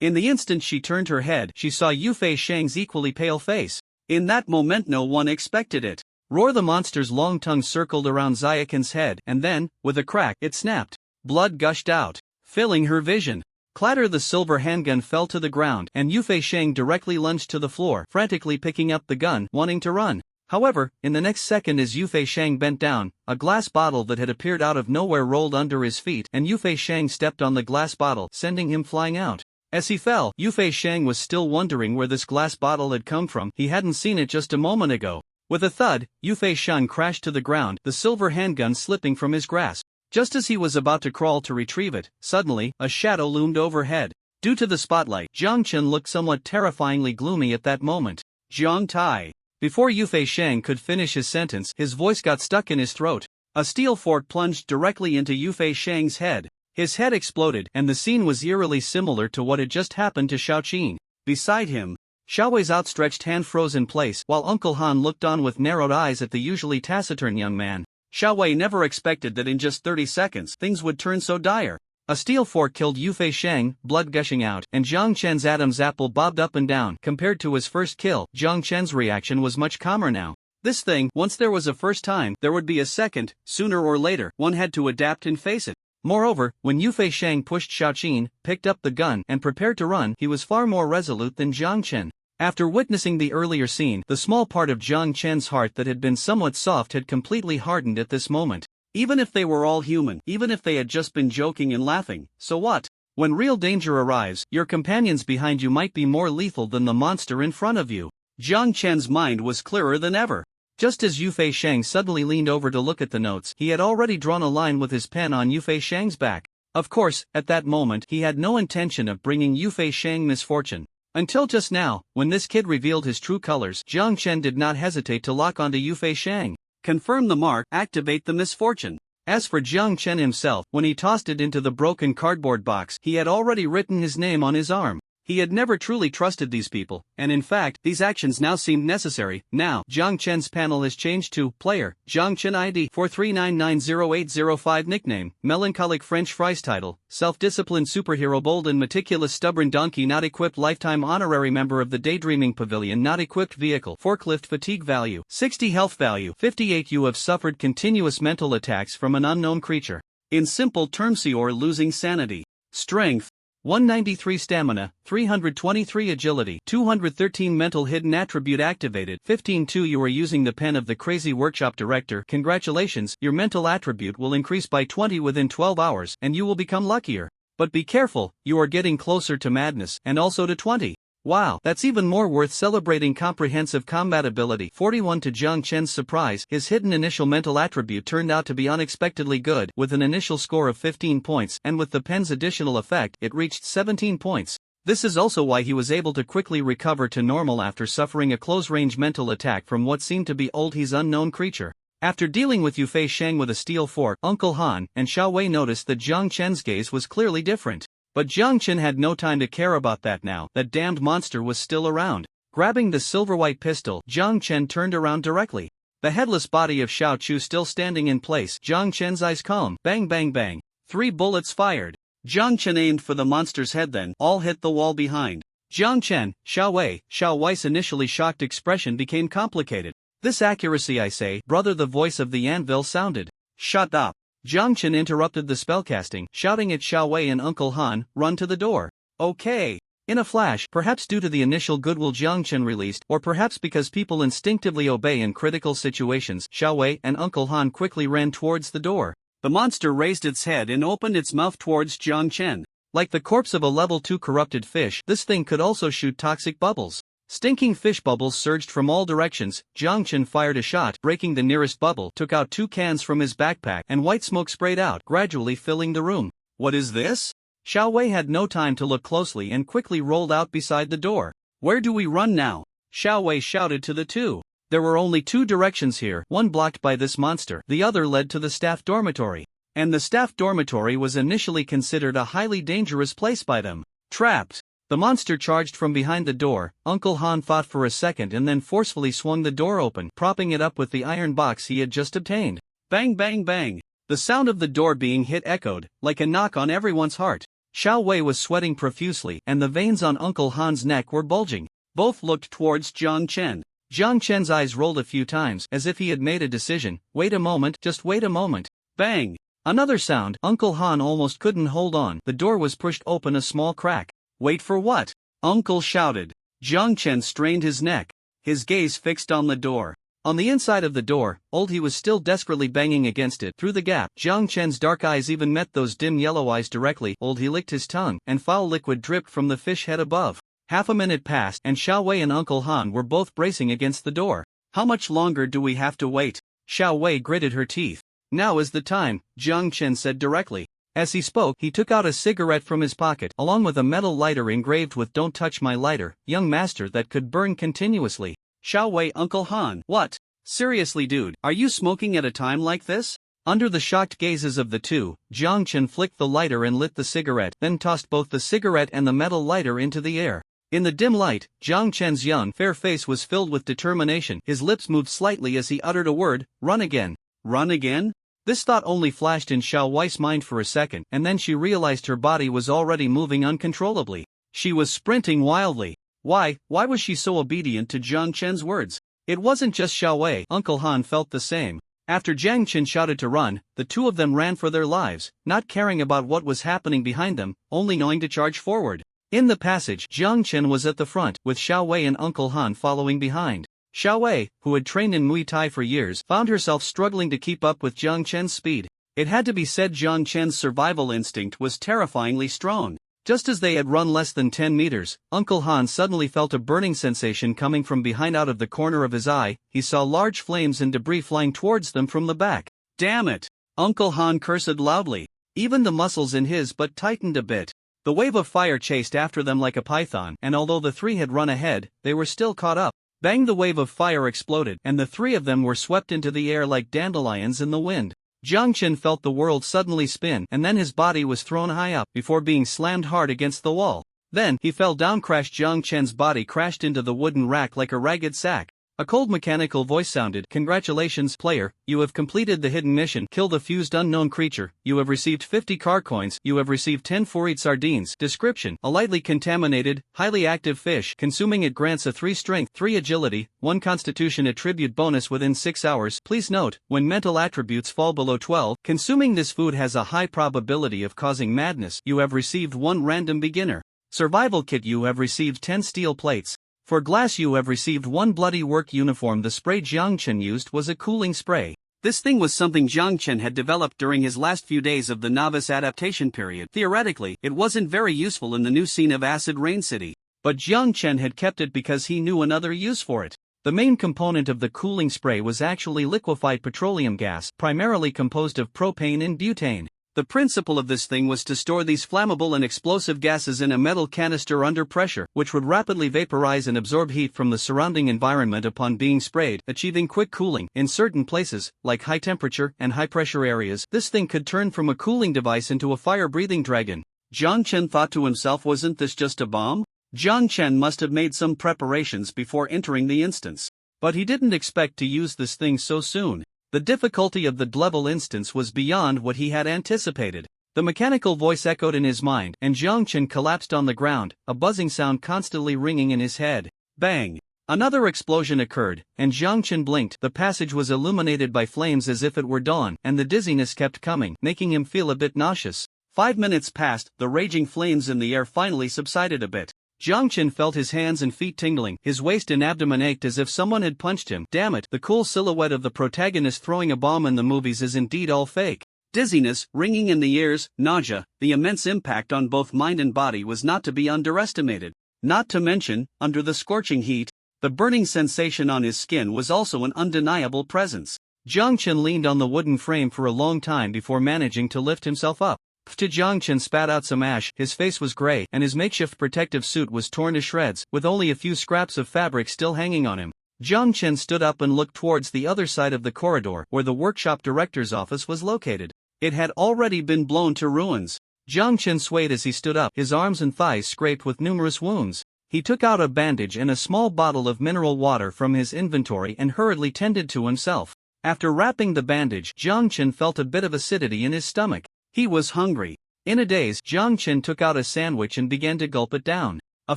In the instant she turned her head, she saw Yufei Shang's equally pale face. In that moment no one expected it. Roar! The monster's long tongue circled around Xiaoqin's head, and then, with a crack, it snapped. Blood gushed out, filling her vision. Clatter! The silver handgun fell to the ground, and Yufei Shang directly lunged to the floor, frantically picking up the gun, wanting to run. However, in the next second as Yufei Shang bent down, a glass bottle that had appeared out of nowhere rolled under his feet, and Yufei Shang stepped on the glass bottle, sending him flying out. As he fell, Yufei Shang was still wondering where this glass bottle had come from. He hadn't seen it just a moment ago. With a thud, Yufei Shang crashed to the ground, the silver handgun slipping from his grasp. Just as he was about to crawl to retrieve it, suddenly, a shadow loomed overhead. Due to the spotlight, Jiang Chen looked somewhat terrifyingly gloomy at that moment. Jiang Tai. Before Yufei Shang could finish his sentence, his voice got stuck in his throat. A steel fork plunged directly into Yufei Shang's head. His head exploded, and the scene was eerily similar to what had just happened to Xiaoqin. Beside him, Xiaowei's outstretched hand froze in place, while Uncle Han looked on with narrowed eyes at the usually taciturn young man. Xiaowei never expected that in just 30 seconds things would turn so dire. A steel fork killed Yufei Shang, blood gushing out, and Jiang Chen's Adam's apple bobbed up and down. Compared to his first kill, Jiang Chen's reaction was much calmer now. This thing, once there was a first time, there would be a second. Sooner or later, one had to adapt and face it. Moreover, when Yufei Shang pushed Xiaoqin, picked up the gun, and prepared to run, he was far more resolute than Jiang Chen. After witnessing the earlier scene, the small part of Jiang Chen's heart that had been somewhat soft had completely hardened at this moment. Even if they were all human, even if they had just been joking and laughing, so what? When real danger arrives, your companions behind you might be more lethal than the monster in front of you. Jiang Chen's mind was clearer than ever. Just as Yufei Shang suddenly leaned over to look at the notes, he had already drawn a line with his pen on Yufei Shang's back. Of course, at that moment he had no intention of bringing Yufei Shang misfortune. Until just now, when this kid revealed his true colors, Jiang Chen did not hesitate to lock onto Yufei Shang. Confirm the mark, activate the misfortune. As for Jiang Chen himself, when he tossed it into the broken cardboard box, he had already written his name on his arm. He had never truly trusted these people, and in fact, these actions now seemed necessary. Now, Jiang Chen's panel has changed to Player, Jiang Chen ID 439900805 Nickname, Melancholic French Fries Title, Self-Disciplined Superhero Bold and Meticulous Stubborn Donkey Not Equipped Lifetime Honorary Member of the Daydreaming Pavilion Not Equipped Vehicle Forklift Fatigue Value 60 Health Value 58 You have suffered continuous mental attacks from an unknown creature. In simple terms, you're losing sanity. Strength 193 Stamina, 323 Agility, 213 Mental Hidden Attribute Activated, 15-2 You are using the pen of the Crazy Workshop Director. Congratulations, your mental attribute will increase by 20 within 12 hours, and you will become luckier. But be careful, you are getting closer to madness, and also to 20. Wow, that's even more worth celebrating. Comprehensive combat ability 41 To Jiang Chen's surprise, his hidden initial mental attribute turned out to be unexpectedly good, with an initial score of 15 points, and with the pen's additional effect, it reached 17 points. This is also why he was able to quickly recover to normal after suffering a close-range mental attack from what seemed to be Old He's unknown creature. After dealing with Yufei Shang with a steel fork, Uncle Han and Xiaowei noticed that Jiang Chen's gaze was clearly different. But Jiang Chen had no time to care about that now. That damned monster was still around. Grabbing the silver-white pistol, Jiang Chen turned around directly. The headless body of Xiao Chu still standing in place. Jiang Chen's eyes calm. Bang bang bang. 3 bullets fired. Jiang Chen aimed for the monster's head, then all hit the wall behind. Jiang Chen, Xiao Wei's initially shocked expression became complicated. This accuracy, I say, brother, the voice of the anvil sounded. Shut up. Jiang Chen interrupted the spellcasting, shouting at Xiao Wei and Uncle Han, run to the door. Okay. In a flash, perhaps due to the initial goodwill Jiang Chen released, or perhaps because people instinctively obey in critical situations, Xiao Wei and Uncle Han quickly ran towards the door. The monster raised its head and opened its mouth towards Jiang Chen. Like the corpse of a level 2 corrupted fish, this thing could also shoot toxic bubbles. Stinking fish bubbles surged from all directions. Jiang Chen fired a shot, breaking the nearest bubble, took out 2 cans from his backpack, and white smoke sprayed out, gradually filling the room. What is this? Xiao Wei had no time to look closely and quickly rolled out beside the door. Where do we run now? Xiao Wei shouted to the two. There were only 2 directions here, one blocked by this monster, the other led to the staff dormitory. And the staff dormitory was initially considered a highly dangerous place by them. Trapped. The monster charged from behind the door. Uncle Han fought for a second and then forcefully swung the door open, propping it up with the iron box he had just obtained. Bang bang bang. The sound of the door being hit echoed, like a knock on everyone's heart. Xiao Wei was sweating profusely, and the veins on Uncle Han's neck were bulging. Both looked towards Jiang Chen. Jiang Chen's eyes rolled a few times, as if he had made a decision. Wait a moment, just wait a moment. Bang! Another sound. Uncle Han almost couldn't hold on. The door was pushed open a small crack. Wait for what? Uncle shouted. Jiang Chen strained his neck, his gaze fixed on the door. On the inside of the door, he was still desperately banging against it. Through the gap, Jiang Chen's dark eyes even met those dim yellow eyes directly. He licked his tongue, and foul liquid dripped from the fish head above. Half a minute passed, and Xiao Wei and Uncle Han were both bracing against the door. How much longer do we have to wait? Xiao Wei gritted her teeth. Now is the time, Jiang Chen said directly. As he spoke, he took out a cigarette from his pocket, along with a metal lighter engraved with "Don't touch my lighter, young master," that could burn continuously. Xiao Wei, Uncle Han. What? Seriously, dude, are you smoking at a time like this? Under the shocked gazes of the two, Jiang Chen flicked the lighter and lit the cigarette, then tossed both the cigarette and the metal lighter into the air. In the dim light, Jiang Chen's young, fair face was filled with determination. His lips moved slightly as he uttered a word, "Run again." Run again? This thought only flashed in Xiao Wei's mind for a second, and then she realized her body was already moving uncontrollably. She was sprinting wildly. Why was she so obedient to Jiang Chen's words? It wasn't just Xiao Wei. Uncle Han felt the same. After Jiang Chen shouted to run, the two of them ran for their lives, not caring about what was happening behind them, only knowing to charge forward. In the passage, Jiang Chen was at the front, with Xiao Wei and Uncle Han following behind. Xiao Wei, who had trained in Muay Thai for years, found herself struggling to keep up with Jiang Chen's speed. It had to be said Jiang Chen's survival instinct was terrifyingly strong. Just as they had run less than 10 meters, Uncle Han suddenly felt a burning sensation coming from behind. Out of the corner of his eye, he saw large flames and debris flying towards them from the back. Damn it! Uncle Han cursed loudly. Even the muscles in his butt tightened a bit. The wave of fire chased after them like a python, and although the three had run ahead, they were still caught up. Bang! The wave of fire exploded, and the three of them were swept into the air like dandelions in the wind. Jiang Chen felt the world suddenly spin, and then his body was thrown high up, before being slammed hard against the wall. Then, he fell down. Crashed. Jiang Chen's body crashed into the wooden rack like a ragged sack. A cold mechanical voice sounded. Congratulations, player, you have completed the hidden mission. Kill the fused unknown creature. You have received 50 car coins. You have received 10 4-eat sardines. Description: a lightly contaminated, highly active fish. Consuming it grants a 3 strength, 3 agility, 1 constitution attribute bonus within 6 hours. Please note, when mental attributes fall below 12, consuming this food has a high probability of causing madness. You have received 1 random beginner survival kit. You have received 10 steel plates. For glass, you have received 1 bloody work uniform. The spray Jiang Chen used was a cooling spray. This thing was something Jiang Chen had developed during his last few days of the novice adaptation period. Theoretically, it wasn't very useful in the new scene of Acid Rain City, but Jiang Chen had kept it because he knew another use for it. The main component of the cooling spray was actually liquefied petroleum gas, primarily composed of propane and butane. The principle of this thing was to store these flammable and explosive gases in a metal canister under pressure, which would rapidly vaporize and absorb heat from the surrounding environment upon being sprayed, achieving quick cooling. In certain places, like high temperature and high pressure areas, this thing could turn from a cooling device into a fire-breathing dragon. Jiang Chen thought to himself, wasn't this just a bomb? Jiang Chen must have made some preparations before entering the instance. But he didn't expect to use this thing so soon. The difficulty of the level instance was beyond what he had anticipated. The mechanical voice echoed in his mind, and Jiang Chen collapsed on the ground, a buzzing sound constantly ringing in his head. Bang! Another explosion occurred, and Jiang Chen blinked. The passage was illuminated by flames as if it were dawn, and the dizziness kept coming, making him feel a bit nauseous. 5 minutes passed, the raging flames in the air finally subsided a bit. Jiang Chen felt his hands and feet tingling, his waist and abdomen ached as if someone had punched him. Damn it, the cool silhouette of the protagonist throwing a bomb in the movies is indeed all fake. Dizziness, ringing in the ears, nausea, the immense impact on both mind and body was not to be underestimated. Not to mention, under the scorching heat, the burning sensation on his skin was also an undeniable presence. Jiang Chen leaned on the wooden frame for a long time before managing to lift himself up. Jiang Chen spat out some ash, his face was gray, and his makeshift protective suit was torn to shreds, with only a few scraps of fabric still hanging on him. Jiang Chen stood up and looked towards the other side of the corridor, where the workshop director's office was located. It had already been blown to ruins. Jiang Chen swayed as he stood up, his arms and thighs scraped with numerous wounds. He took out a bandage and a small bottle of mineral water from his inventory and hurriedly tended to himself. After wrapping the bandage, Jiang Chen felt a bit of acidity in his stomach. He was hungry. In a daze, Jiang Chen took out a sandwich and began to gulp it down. A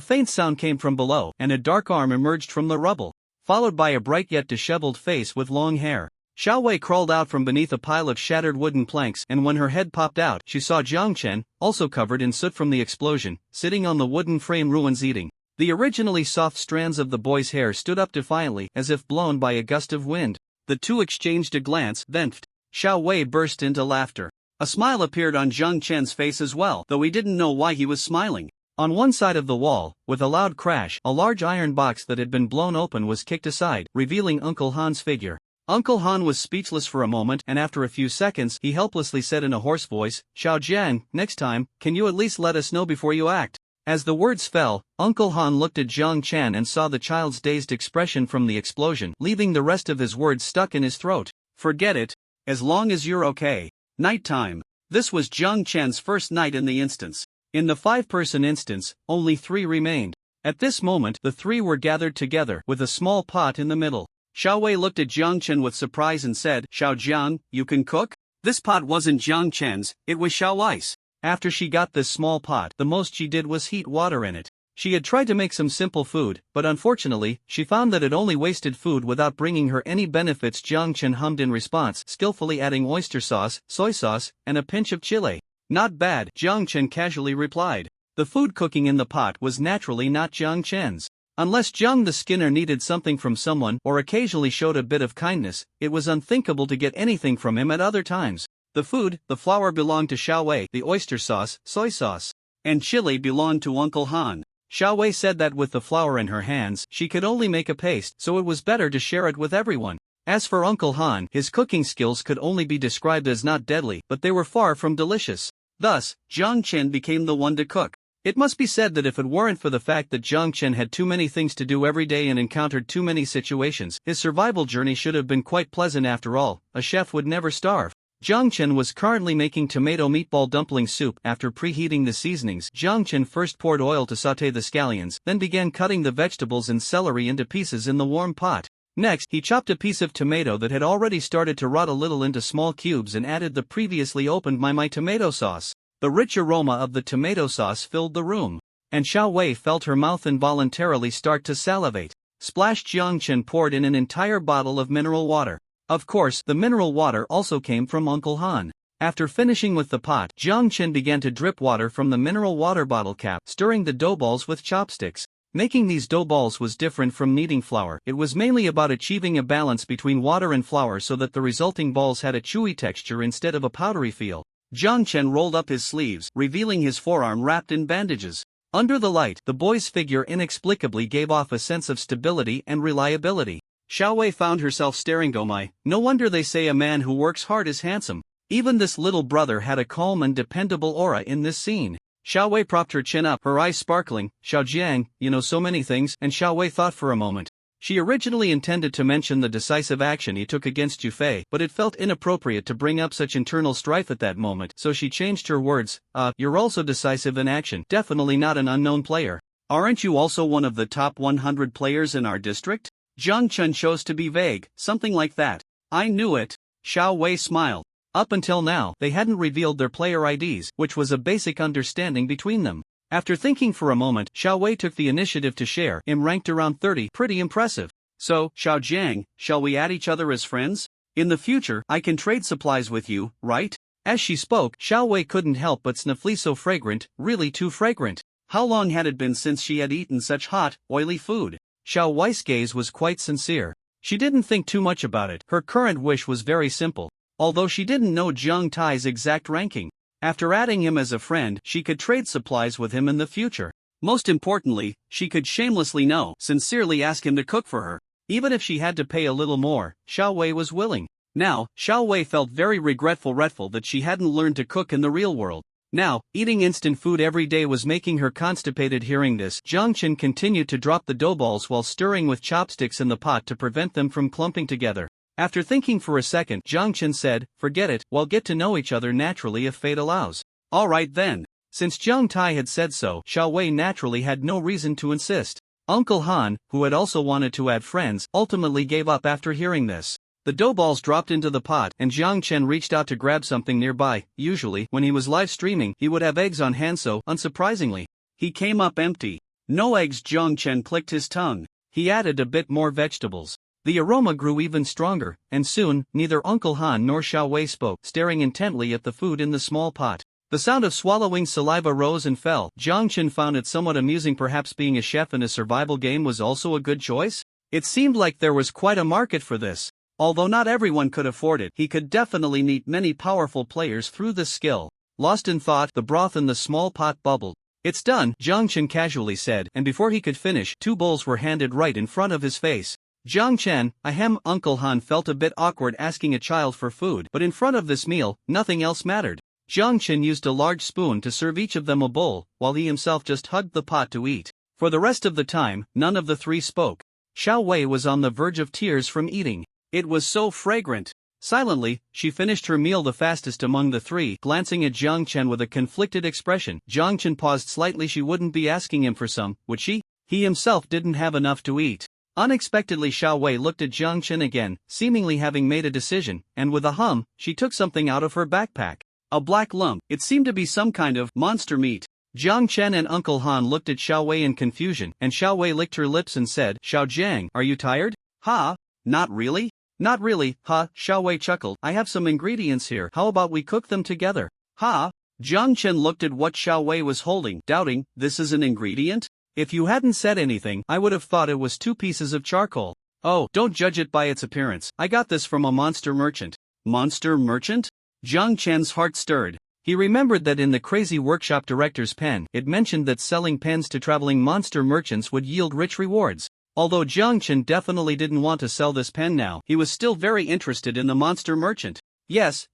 faint sound came from below, and a dark arm emerged from the rubble, followed by a bright yet disheveled face with long hair. Xiao Wei crawled out from beneath a pile of shattered wooden planks, and when her head popped out, she saw Jiang Chen, also covered in soot from the explosion, sitting on the wooden frame ruins eating. The originally soft strands of the boy's hair stood up defiantly, as if blown by a gust of wind. The two exchanged a glance, then Xiao Wei burst into laughter. A smile appeared on Jiang Chen's face as well, though he didn't know why he was smiling. On one side of the wall, with a loud crash, a large iron box that had been blown open was kicked aside, revealing Uncle Han's figure. Uncle Han was speechless for a moment, and after a few seconds, he helplessly said in a hoarse voice, "Xiao Jian, next time, can you at least let us know before you act?" As the words fell, Uncle Han looked at Jiang Chen and saw the child's dazed expression from the explosion, leaving the rest of his words stuck in his throat. "Forget it. As long as you're okay." Nighttime. This was Jiang Chen's first night in the instance. In the 5-person instance, only 3 remained. At this moment, the 3 were gathered together, with a small pot in the middle. Xiao Wei looked at Jiang Chen with surprise and said, "Xiao Jiang, you can cook?" This pot wasn't Jiang Chen's, it was Xiao Wei's. After she got this small pot, the most she did was heat water in it. She had tried to make some simple food, but unfortunately, she found that it only wasted food without bringing her any benefits. Jiang Chen hummed in response, skillfully adding oyster sauce, soy sauce, and a pinch of chile. "Not bad," Jiang Chen casually replied. The food cooking in the pot was naturally not Jiang Chen's. Unless Jiang the Skinner needed something from someone or occasionally showed a bit of kindness, it was unthinkable to get anything from him at other times. The food, the flour belonged to Xiao Wei, the oyster sauce, soy sauce, and chili belonged to Uncle Han. Xiao Wei said that with the flour in her hands, she could only make a paste, so it was better to share it with everyone. As for Uncle Han, his cooking skills could only be described as not deadly, but they were far from delicious. Thus, Jiang Chen became the one to cook. It must be said that if it weren't for the fact that Jiang Chen had too many things to do every day and encountered too many situations, his survival journey should have been quite pleasant after all. A chef would never starve. Jiang Chen was currently making tomato meatball dumpling soup. After preheating the seasonings, Jiang Chen first poured oil to sauté the scallions, then began cutting the vegetables and celery into pieces in the warm pot. Next, he chopped a piece of tomato that had already started to rot a little into small cubes and added the previously opened my tomato sauce. The rich aroma of the tomato sauce filled the room, and Xiao Wei felt her mouth involuntarily start to salivate. Splash. Jiang Chen poured in an entire bottle of mineral water. Of course, the mineral water also came from Uncle Han. After finishing with the pot, Jiang Chen began to drip water from the mineral water bottle cap, stirring the dough balls with chopsticks. Making these dough balls was different from kneading flour. It was mainly about achieving a balance between water and flour so that the resulting balls had a chewy texture instead of a powdery feel. Jiang Chen rolled up his sleeves, revealing his forearm wrapped in bandages. Under the light, the boy's figure inexplicably gave off a sense of stability and reliability. Xiao Wei found herself staring. "Oh my, no wonder they say a man who works hard is handsome." Even this little brother had a calm and dependable aura in this scene. Xiao Wei propped her chin up, her eyes sparkling. "Xiao Jiang, you know so many things," and Xiao Wei thought for a moment. She originally intended to mention the decisive action he took against Yufei, but it felt inappropriate to bring up such internal strife at that moment, so she changed her words. You're also decisive in action, definitely not an unknown player. Aren't you also one of the top 100 players in our district?" Jiang Chen chose to be vague, something like that. "I knew it." Xiao Wei smiled. Up until now, they hadn't revealed their player IDs, which was a basic understanding between them. After thinking for a moment, Xiao Wei took the initiative to share. I'm ranked around 30, pretty impressive. So, Xiao Jiang, shall we add each other as friends? In the future, I can trade supplies with you, right? As she spoke, Xiao Wei couldn't help but sniffly so fragrant, really too fragrant. How long had it been since she had eaten such hot, oily food? Xiao Wei's gaze was quite sincere. She didn't think too much about it. Her current wish was very simple. Although she didn't know Jiang Tai's exact ranking, after adding him as a friend, she could trade supplies with him in the future. Most importantly, she could shamelessly sincerely ask him to cook for her. Even if she had to pay a little more, Xiao Wei was willing. Now, Xiao Wei felt very regretful that she hadn't learned to cook in the real world. Now, eating instant food every day was making her constipated. Hearing this, Jiang Chen continued to drop the dough balls while stirring with chopsticks in the pot to prevent them from clumping together. After thinking for a second, Jiang Chen said, "Forget it, we'll get to know each other naturally if fate allows." Alright then. Since Jiang Tai had said so, Xiao Wei naturally had no reason to insist. Uncle Han, who had also wanted to add friends, ultimately gave up after hearing this. The dough balls dropped into the pot and Jiang Chen reached out to grab something nearby. Usually, when he was live streaming, he would have eggs on hand, so, unsurprisingly, he came up empty. No eggs. Jiang Chen clicked his tongue. He added a bit more vegetables. The aroma grew even stronger, and soon, neither Uncle Han nor Xiao Wei spoke, staring intently at the food in the small pot. The sound of swallowing saliva rose and fell. Jiang Chen found it somewhat amusing. Perhaps being a chef in a survival game was also a good choice? It seemed like there was quite a market for this. Although not everyone could afford it, he could definitely meet many powerful players through this skill. Lost in thought, the broth in the small pot bubbled. "It's done," Jiang Chen casually said, and before he could finish, 2 bowls were handed right in front of his face. "Jiang Chen, ahem." Uncle Han felt a bit awkward asking a child for food, but in front of this meal, nothing else mattered. Jiang Chen used a large spoon to serve each of them a bowl, while he himself just hugged the pot to eat. For the rest of the time, none of the 3 spoke. Xiao Wei was on the verge of tears from eating. It was so fragrant. Silently, she finished her meal the fastest among the 3, glancing at Jiang Chen with a conflicted expression. Jiang Chen paused slightly. She wouldn't be asking him for some, would she? He himself didn't have enough to eat. Unexpectedly, Xiao Wei looked at Jiang Chen again, seemingly having made a decision, and with a hum, she took something out of her backpack. A black lump. It seemed to be some kind of monster meat. Jiang Chen and Uncle Han looked at Xiao Wei in confusion, and Xiao Wei licked her lips and said, "Xiao Jiang, are you tired?" "Ha? Not really?" "Not really, huh?" Xiao Wei chuckled. "I have some ingredients here. How about we cook them together?" "Ha?" Jiang Chen looked at what Xiao Wei was holding, doubting. "This is an ingredient? If you hadn't said anything, I would have thought it was 2 pieces of charcoal." "Oh, don't judge it by its appearance. I got this from a monster merchant." "Monster merchant?" Jiang Chen's heart stirred. He remembered that in the Crazy Workshop director's pen, it mentioned that selling pens to traveling monster merchants would yield rich rewards. Although Jiang Chen definitely didn't want to sell this pen now, he was still very interested in the monster merchant. Yes,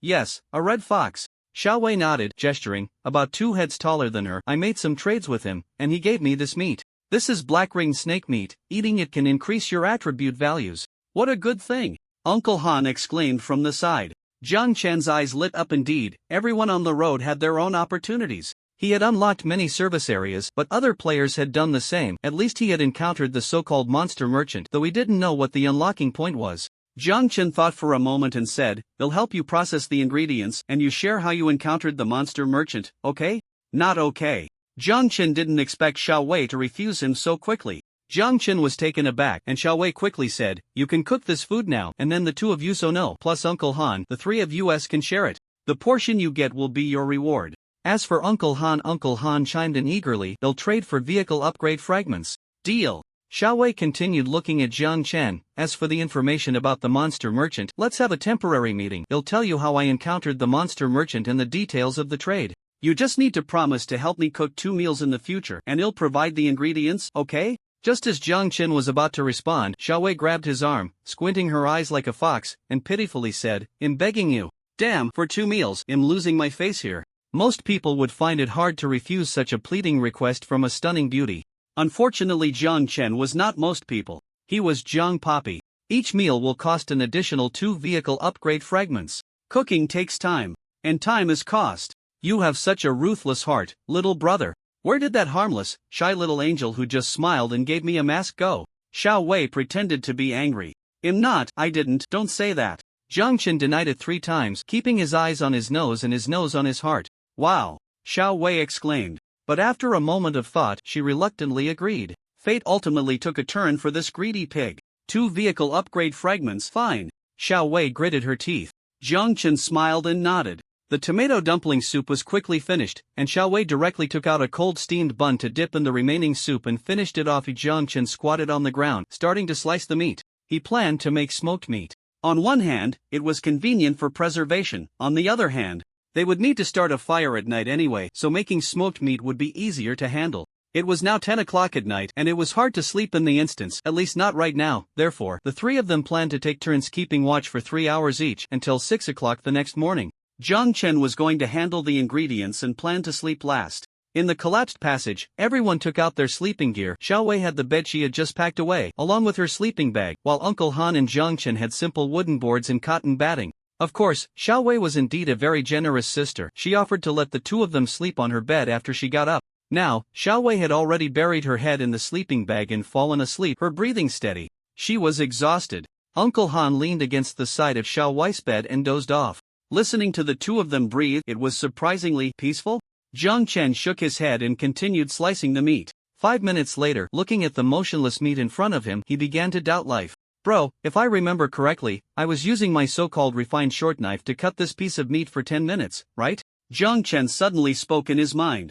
a red fox." Xiao Wei nodded, gesturing, "About 2 heads taller than her. I made some trades with him, and he gave me this meat. This is black-ringed snake meat. Eating it can increase your attribute values." "What a good thing!" Uncle Han exclaimed from the side. Jiang Chen's eyes lit up. Indeed, everyone on the road had their own opportunities. He had unlocked many service areas, but other players had done the same. At least he had encountered the so-called monster merchant, though he didn't know what the unlocking point was. Jiang Chen thought for a moment and said, "They'll help you process the ingredients, and you share how you encountered the monster merchant, okay?" "Not okay." Jiang Chen didn't expect Xiao Wei to refuse him so quickly. Jiang Chen was taken aback, and Xiao Wei quickly said, "You can cook this food now, and then the 2 of you plus Uncle Han, the 3 of you can share it. The portion you get will be your reward." As for Uncle Han chimed in eagerly, "They'll trade for vehicle upgrade fragments." "Deal." Xiao Wei continued looking at Jiang Chen. "As for the information about the monster merchant, let's have a temporary meeting. He'll tell you how I encountered the monster merchant and the details of the trade. You just need to promise to help me cook 2 meals in the future, and he'll provide the ingredients, okay?" Just as Jiang Chen was about to respond, Xiao Wei grabbed his arm, squinting her eyes like a fox, and pitifully said, "I'm begging you. Damn, for 2 meals, I'm losing my face here." Most people would find it hard to refuse such a pleading request from a stunning beauty. Unfortunately, Jiang Chen was not most people. He was Jiang Poppy. Each meal will cost an additional 2 vehicle upgrade fragments. Cooking takes time, and time is cost. You have such a ruthless heart, little brother. Where did that harmless, shy little angel who just smiled and gave me a mask go? Xiao Wei pretended to be angry. "I'm not, I didn't." "Don't say that. Jiang Chen denied it 3 times, keeping his eyes on his nose and his nose on his heart. Wow! Xiao Wei exclaimed. But after a moment of thought, she reluctantly agreed. Fate ultimately took a turn for this greedy pig. 2 vehicle upgrade fragments, fine. Xiao Wei gritted her teeth. Jiang Chen smiled and nodded. The tomato dumpling soup was quickly finished, and Xiao Wei directly took out a cold steamed bun to dip in the remaining soup and finished it off. Jiang Chen squatted on the ground, starting to slice the meat. He planned to make smoked meat. On one hand, it was convenient for preservation. On the other hand, they would need to start a fire at night anyway, so making smoked meat would be easier to handle. It was now 10 o'clock at night, and it was hard to sleep in the instance, at least not right now. Therefore, the 3 of them planned to take turns keeping watch for 3 hours each until 6 o'clock the next morning. Jiang Chen was going to handle the ingredients and planned to sleep last. In the collapsed passage, everyone took out their sleeping gear. Xiao Wei had the bed she had just packed away, along with her sleeping bag, while Uncle Han and Jiang Chen had simple wooden boards and cotton batting. Of course, Xiao Wei was indeed a very generous sister. She offered to let the 2 of them sleep on her bed after she got up. Now, Xiao Wei had already buried her head in the sleeping bag and fallen asleep, her breathing steady. She was exhausted. Uncle Han leaned against the side of Xiao Wei's bed and dozed off. Listening to the 2 of them breathe, it was surprisingly peaceful. Jiang Chen shook his head and continued slicing the meat. 5 minutes later, looking at the motionless meat in front of him, he began to doubt life. Bro, if I remember correctly, I was using my so-called refined short knife to cut this piece of meat for 10 minutes, right? Jiang Chen suddenly spoke in his mind.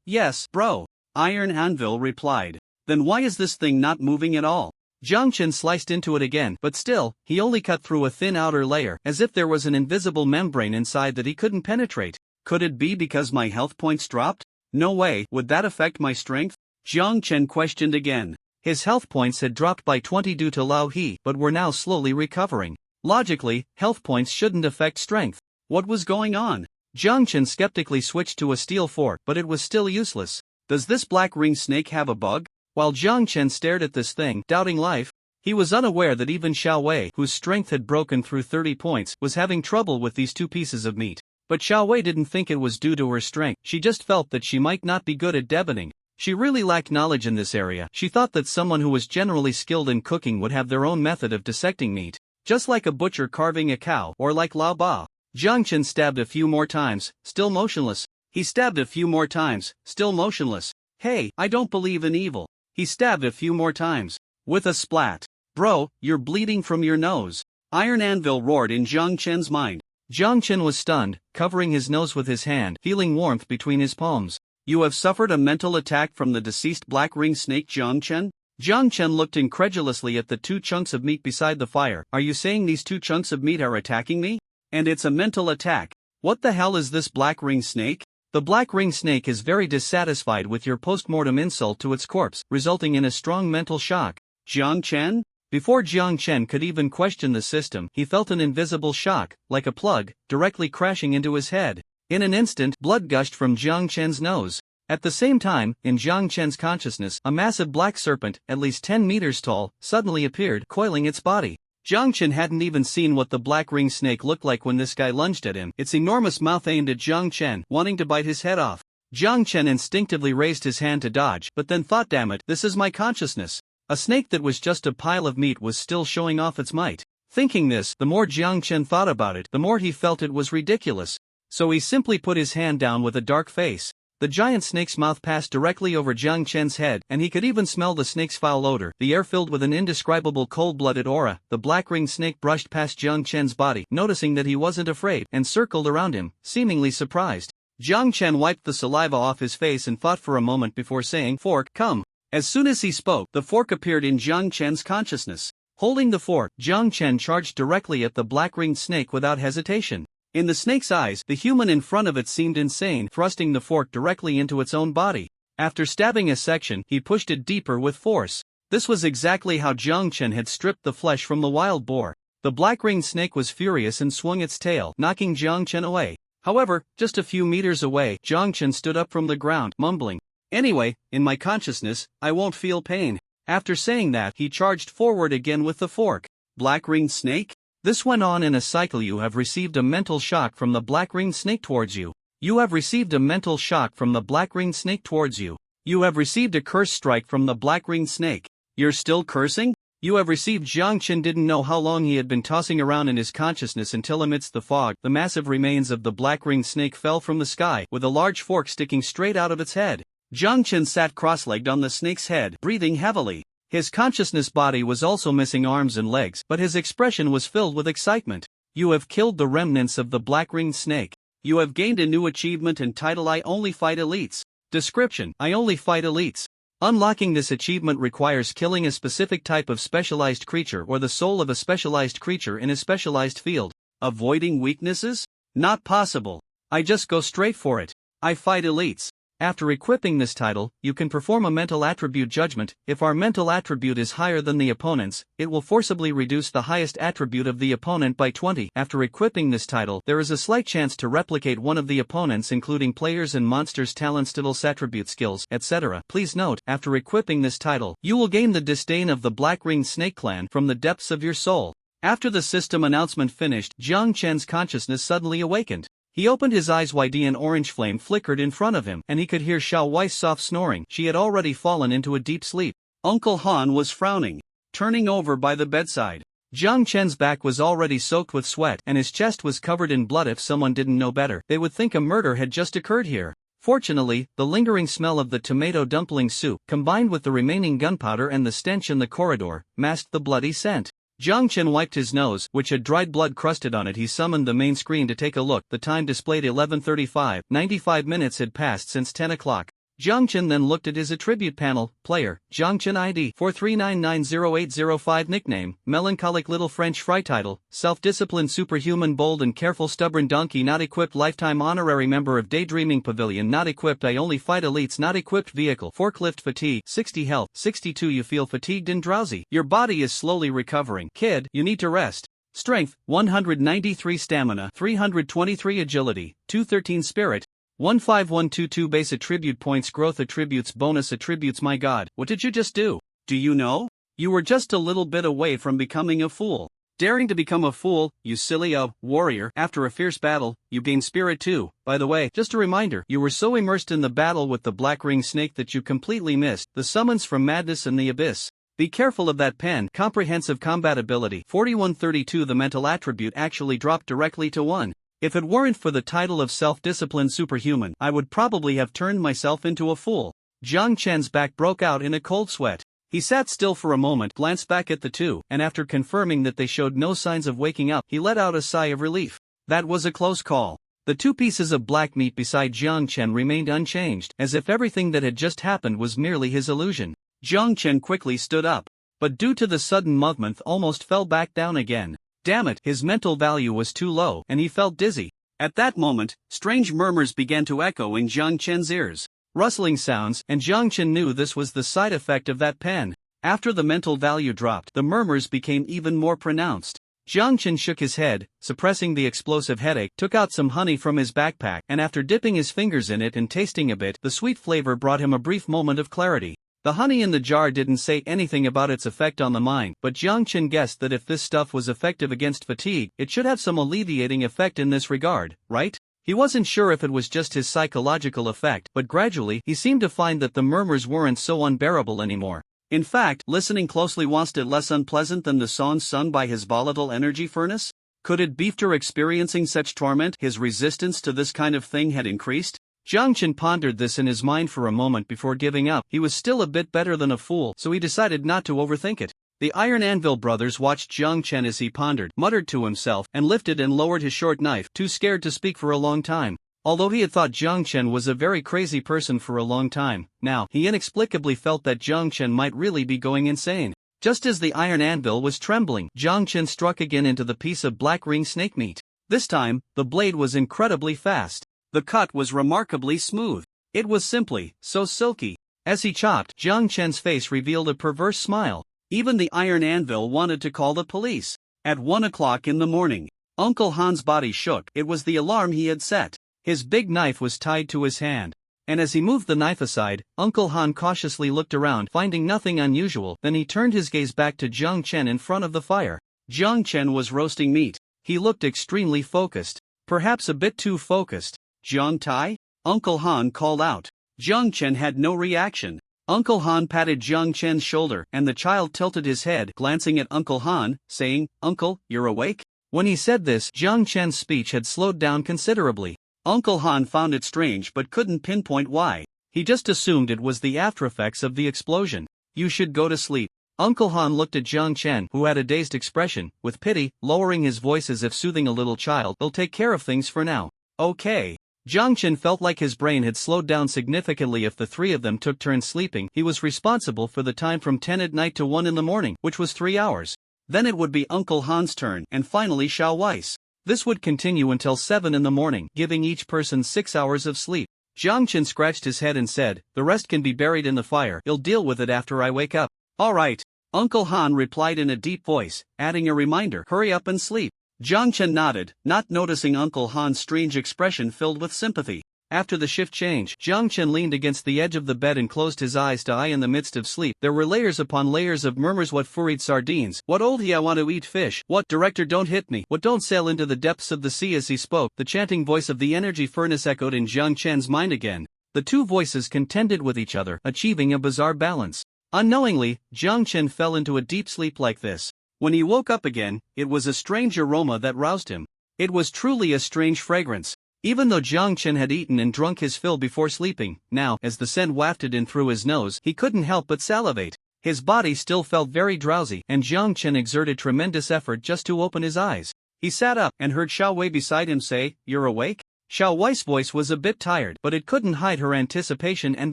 Yes, bro. Iron Anvil replied. Then why is this thing not moving at all? Jiang Chen sliced into it again, but still, he only cut through a thin outer layer, as if there was an invisible membrane inside that he couldn't penetrate. Could it be because my health points dropped? No way, would that affect my strength? Jiang Chen questioned again. His health points had dropped by 20 due to Lao He, but were now slowly recovering. Logically, health points shouldn't affect strength. What was going on? Jiang Chen skeptically switched to a steel fork, but it was still useless. Does this black ring snake have a bug? While Jiang Chen stared at this thing, doubting life, he was unaware that even Xiao Wei, whose strength had broken through 30 points, was having trouble with these 2 pieces of meat. But Xiao Wei didn't think it was due to her strength, she just felt that she might not be good at deboning. She really lacked knowledge in this area. She thought that someone who was generally skilled in cooking would have their own method of dissecting meat, just like a butcher carving a cow, or like Lao Ba. Jiang Chen stabbed a few more times, still motionless. He stabbed a few more times, still motionless. Hey, I don't believe in evil. He stabbed a few more times. With a splat. Bro, you're bleeding from your nose. Iron Anvil roared in Jiang Chen's mind. Jiang Chen was stunned, covering his nose with his hand, feeling warmth between his palms. You have suffered a mental attack from the deceased black ring snake Jiang Chen? Jiang Chen looked incredulously at the 2 chunks of meat beside the fire. Are you saying these 2 chunks of meat are attacking me? And it's a mental attack. What the hell is this black ring snake? The black ring snake is very dissatisfied with your post-mortem insult to its corpse, resulting in a strong mental shock. Jiang Chen? Before Jiang Chen could even question the system, he felt an invisible shock, like a plug, directly crashing into his head. In an instant, blood gushed from Jiang Chen's nose. At the same time, in Jiang Chen's consciousness, a massive black serpent, at least 10 meters tall, suddenly appeared, coiling its body. Jiang Chen hadn't even seen what the black ring snake looked like when this guy lunged at him, its enormous mouth aimed at Jiang Chen, wanting to bite his head off. Jiang Chen instinctively raised his hand to dodge, but then thought, damn it, this is my consciousness. A snake that was just a pile of meat was still showing off its might. Thinking this, the more Jiang Chen thought about it, the more he felt it was ridiculous. So he simply put his hand down with a dark face. The giant snake's mouth passed directly over Jiang Chen's head, and he could even smell the snake's foul odor. The air filled with an indescribable cold-blooded aura. The black-ringed snake brushed past Jiang Chen's body, noticing that he wasn't afraid, and circled around him, seemingly surprised. Jiang Chen wiped the saliva off his face and thought for a moment before saying, "Fork, come." As soon as he spoke, the fork appeared in Jiang Chen's consciousness. Holding the fork, Jiang Chen charged directly at the black-ringed snake without hesitation. In the snake's eyes, the human in front of it seemed insane, thrusting the fork directly into its own body. After stabbing a section, he pushed it deeper with force. This was exactly how Jiang Chen had stripped the flesh from the wild boar. The black-ringed snake was furious and swung its tail, knocking Jiang Chen away. However, just a few meters away, Jiang Chen stood up from the ground, mumbling, "Anyway, in my consciousness, I won't feel pain." After saying that, he charged forward again with the fork. Black-ringed snake? This went on in a cycle. You have received a mental shock from the black-ringed snake towards you. You have received a mental shock from the black-ringed snake towards you. You have received a curse strike from the black-ringed snake. You're still cursing? You have received. Jiang Chen didn't know how long he had been tossing around in his consciousness until amidst the fog, the massive remains of the black-ringed snake fell from the sky, with a large fork sticking straight out of its head. Jiang Chen sat cross-legged on the snake's head, breathing heavily. His consciousness body was also missing arms and legs, but his expression was filled with excitement. You have killed the remnants of the black-ringed snake. You have gained a new achievement and title: I only fight elites. Description: I only fight elites. Unlocking this achievement requires killing a specific type of specialized creature or the soul of a specialized creature in a specialized field. Avoiding weaknesses? Not possible. I just go straight for it. I fight elites. After equipping this title, you can perform a mental attribute judgment. If our mental attribute is higher than the opponent's, it will forcibly reduce the highest attribute of the opponent by 20. After equipping this title, there is a slight chance to replicate one of the opponent's, including players and monsters' talents, titles, attribute, skills, etc. Please note, after equipping this title, you will gain the disdain of the Black-Ringed Snake Clan from the depths of your soul. After the system announcement finished, Jiang Chen's consciousness suddenly awakened. He opened his eyes wide. An orange flame flickered in front of him, and he could hear Xiao Wei's soft snoring. She had already fallen into a deep sleep. Uncle Han was frowning, turning over by the bedside. Jiang Chen's back was already soaked with sweat, and his chest was covered in blood. If someone didn't know better, they would think a murder had just occurred here. Fortunately, the lingering smell of the tomato dumpling soup, combined with the remaining gunpowder and the stench in the corridor, masked the bloody scent. Jiang Chen wiped his nose, which had dried blood crusted on it. He summoned the main screen to take a look. The time displayed 11:35. 95 minutes had passed since 10 o'clock. Jiang Chen then looked at his attribute panel. Player, Jiang Chen ID 439900805. Nickname, Melancholic Little French Fry. Title, Self-Disciplined Superhuman Bold and Careful Stubborn Donkey. Not equipped. Lifetime Honorary Member of Daydreaming Pavilion. Not equipped. I only fight elites. Not equipped. Vehicle, Forklift. Fatigue, 60 health, 62. You feel fatigued and drowsy. Your body is slowly recovering. Kid, you need to rest. Strength, 193. Stamina, 323. Agility, 213. Spirit, 15122. Base attribute points. Growth attributes. Bonus attributes. My god, what did you just do? Do you know? You were just a little bit away from becoming a fool. Daring to become a fool, you silly warrior. After a fierce battle, you gain spirit too. By the way, just a reminder, you were so immersed in the battle with the black-ringed snake that you completely missed the summons from madness and the abyss. Be careful of that pen. Comprehensive combat ability, 4132. The mental attribute actually dropped directly to 1. If it weren't for the title of self-disciplined superhuman, I would probably have turned myself into a fool. Jiang Chen's back broke out in a cold sweat. He sat still for a moment, glanced back at the two, and after confirming that they showed no signs of waking up, he let out a sigh of relief. That was a close call. The two pieces of black meat beside Jiang Chen remained unchanged, as if everything that had just happened was merely his illusion. Jiang Chen quickly stood up, but due to the sudden movement almost fell back down again. Damn it, his mental value was too low, and he felt dizzy. At that moment, strange murmurs began to echo in Jiang Chen's ears. Rustling sounds, and Jiang Chen knew this was the side effect of that pen. After the mental value dropped, the murmurs became even more pronounced. Jiang Chen shook his head, suppressing the explosive headache, took out some honey from his backpack, and after dipping his fingers in it and tasting a bit, the sweet flavor brought him a brief moment of clarity. The honey in the jar didn't say anything about its effect on the mind, but Jiang Chen guessed that if this stuff was effective against fatigue, it should have some alleviating effect in this regard, right? He wasn't sure if it was just his psychological effect, but gradually, he seemed to find that the murmurs weren't so unbearable anymore. In fact, listening closely, was it less unpleasant than the songs sung by his volatile energy furnace? Could it be after experiencing such torment, his resistance to this kind of thing had increased? Jiang Chen pondered this in his mind for a moment before giving up. He was still a bit better than a fool, so he decided not to overthink it. The Iron Anvil brothers watched Jiang Chen as he pondered, muttered to himself, and lifted and lowered his short knife, too scared to speak for a long time. Although he had thought Jiang Chen was a very crazy person for a long time, now, he inexplicably felt that Jiang Chen might really be going insane. Just as the Iron Anvil was trembling, Jiang Chen struck again into the piece of black ring snake meat. This time, the blade was incredibly fast. The cut was remarkably smooth. It was simply so silky. As he chopped, Jiang Chen's face revealed a perverse smile. Even the Iron Anvil wanted to call the police. At 1 o'clock in the morning, Uncle Han's body shook. It was the alarm he had set. His big knife was tied to his hand. And as he moved the knife aside, Uncle Han cautiously looked around, finding nothing unusual. Then he turned his gaze back to Jiang Chen in front of the fire. Jiang Chen was roasting meat. He looked extremely focused. Perhaps a bit too focused. Jiang Tai? Uncle Han called out. Jiang Chen had no reaction. Uncle Han patted Jiang Chen's shoulder and the child tilted his head, glancing at Uncle Han, saying, "Uncle, you're awake?" When he said this, Jiang Chen's speech had slowed down considerably. Uncle Han found it strange but couldn't pinpoint why. He just assumed it was the aftereffects of the explosion. "You should go to sleep." Uncle Han looked at Jiang Chen, who had a dazed expression, with pity, lowering his voice as if soothing a little child. "He'll take care of things for now." "Okay." Jiang Chen felt like his brain had slowed down significantly. If the three of them took turns sleeping, he was responsible for the time from 10 at night to 1 in the morning, which was 3 hours. Then it would be Uncle Han's turn, and finally Xiao Wei's. This would continue until 7 in the morning, giving each person 6 hours of sleep. Jiang Chen scratched his head and said, "The rest can be buried in the fire. You'll deal with it after I wake up." "All right." Uncle Han replied in a deep voice, adding a reminder, "Hurry up and sleep." Jiang Chen nodded, not noticing Uncle Han's strange expression filled with sympathy. After the shift change, Jiang Chen leaned against the edge of the bed and closed his eyes to eye. In the midst of sleep, there were layers upon layers of murmurs. "What furried sardines? What oldie I want to eat fish? What director don't hit me? What don't sail into the depths of the sea?" As he spoke, the chanting voice of the energy furnace echoed in Jiang Chen's mind again. The two voices contended with each other, achieving a bizarre balance. Unknowingly, Jiang Chen fell into a deep sleep like this. When he woke up again, it was a strange aroma that roused him. It was truly a strange fragrance. Even though Jiang Chen had eaten and drunk his fill before sleeping, now, as the scent wafted in through his nose, he couldn't help but salivate. His body still felt very drowsy, and Jiang Chen exerted tremendous effort just to open his eyes. He sat up and heard Xiao Wei beside him say, "You're awake?" Xiao Wei's voice was a bit tired, but it couldn't hide her anticipation and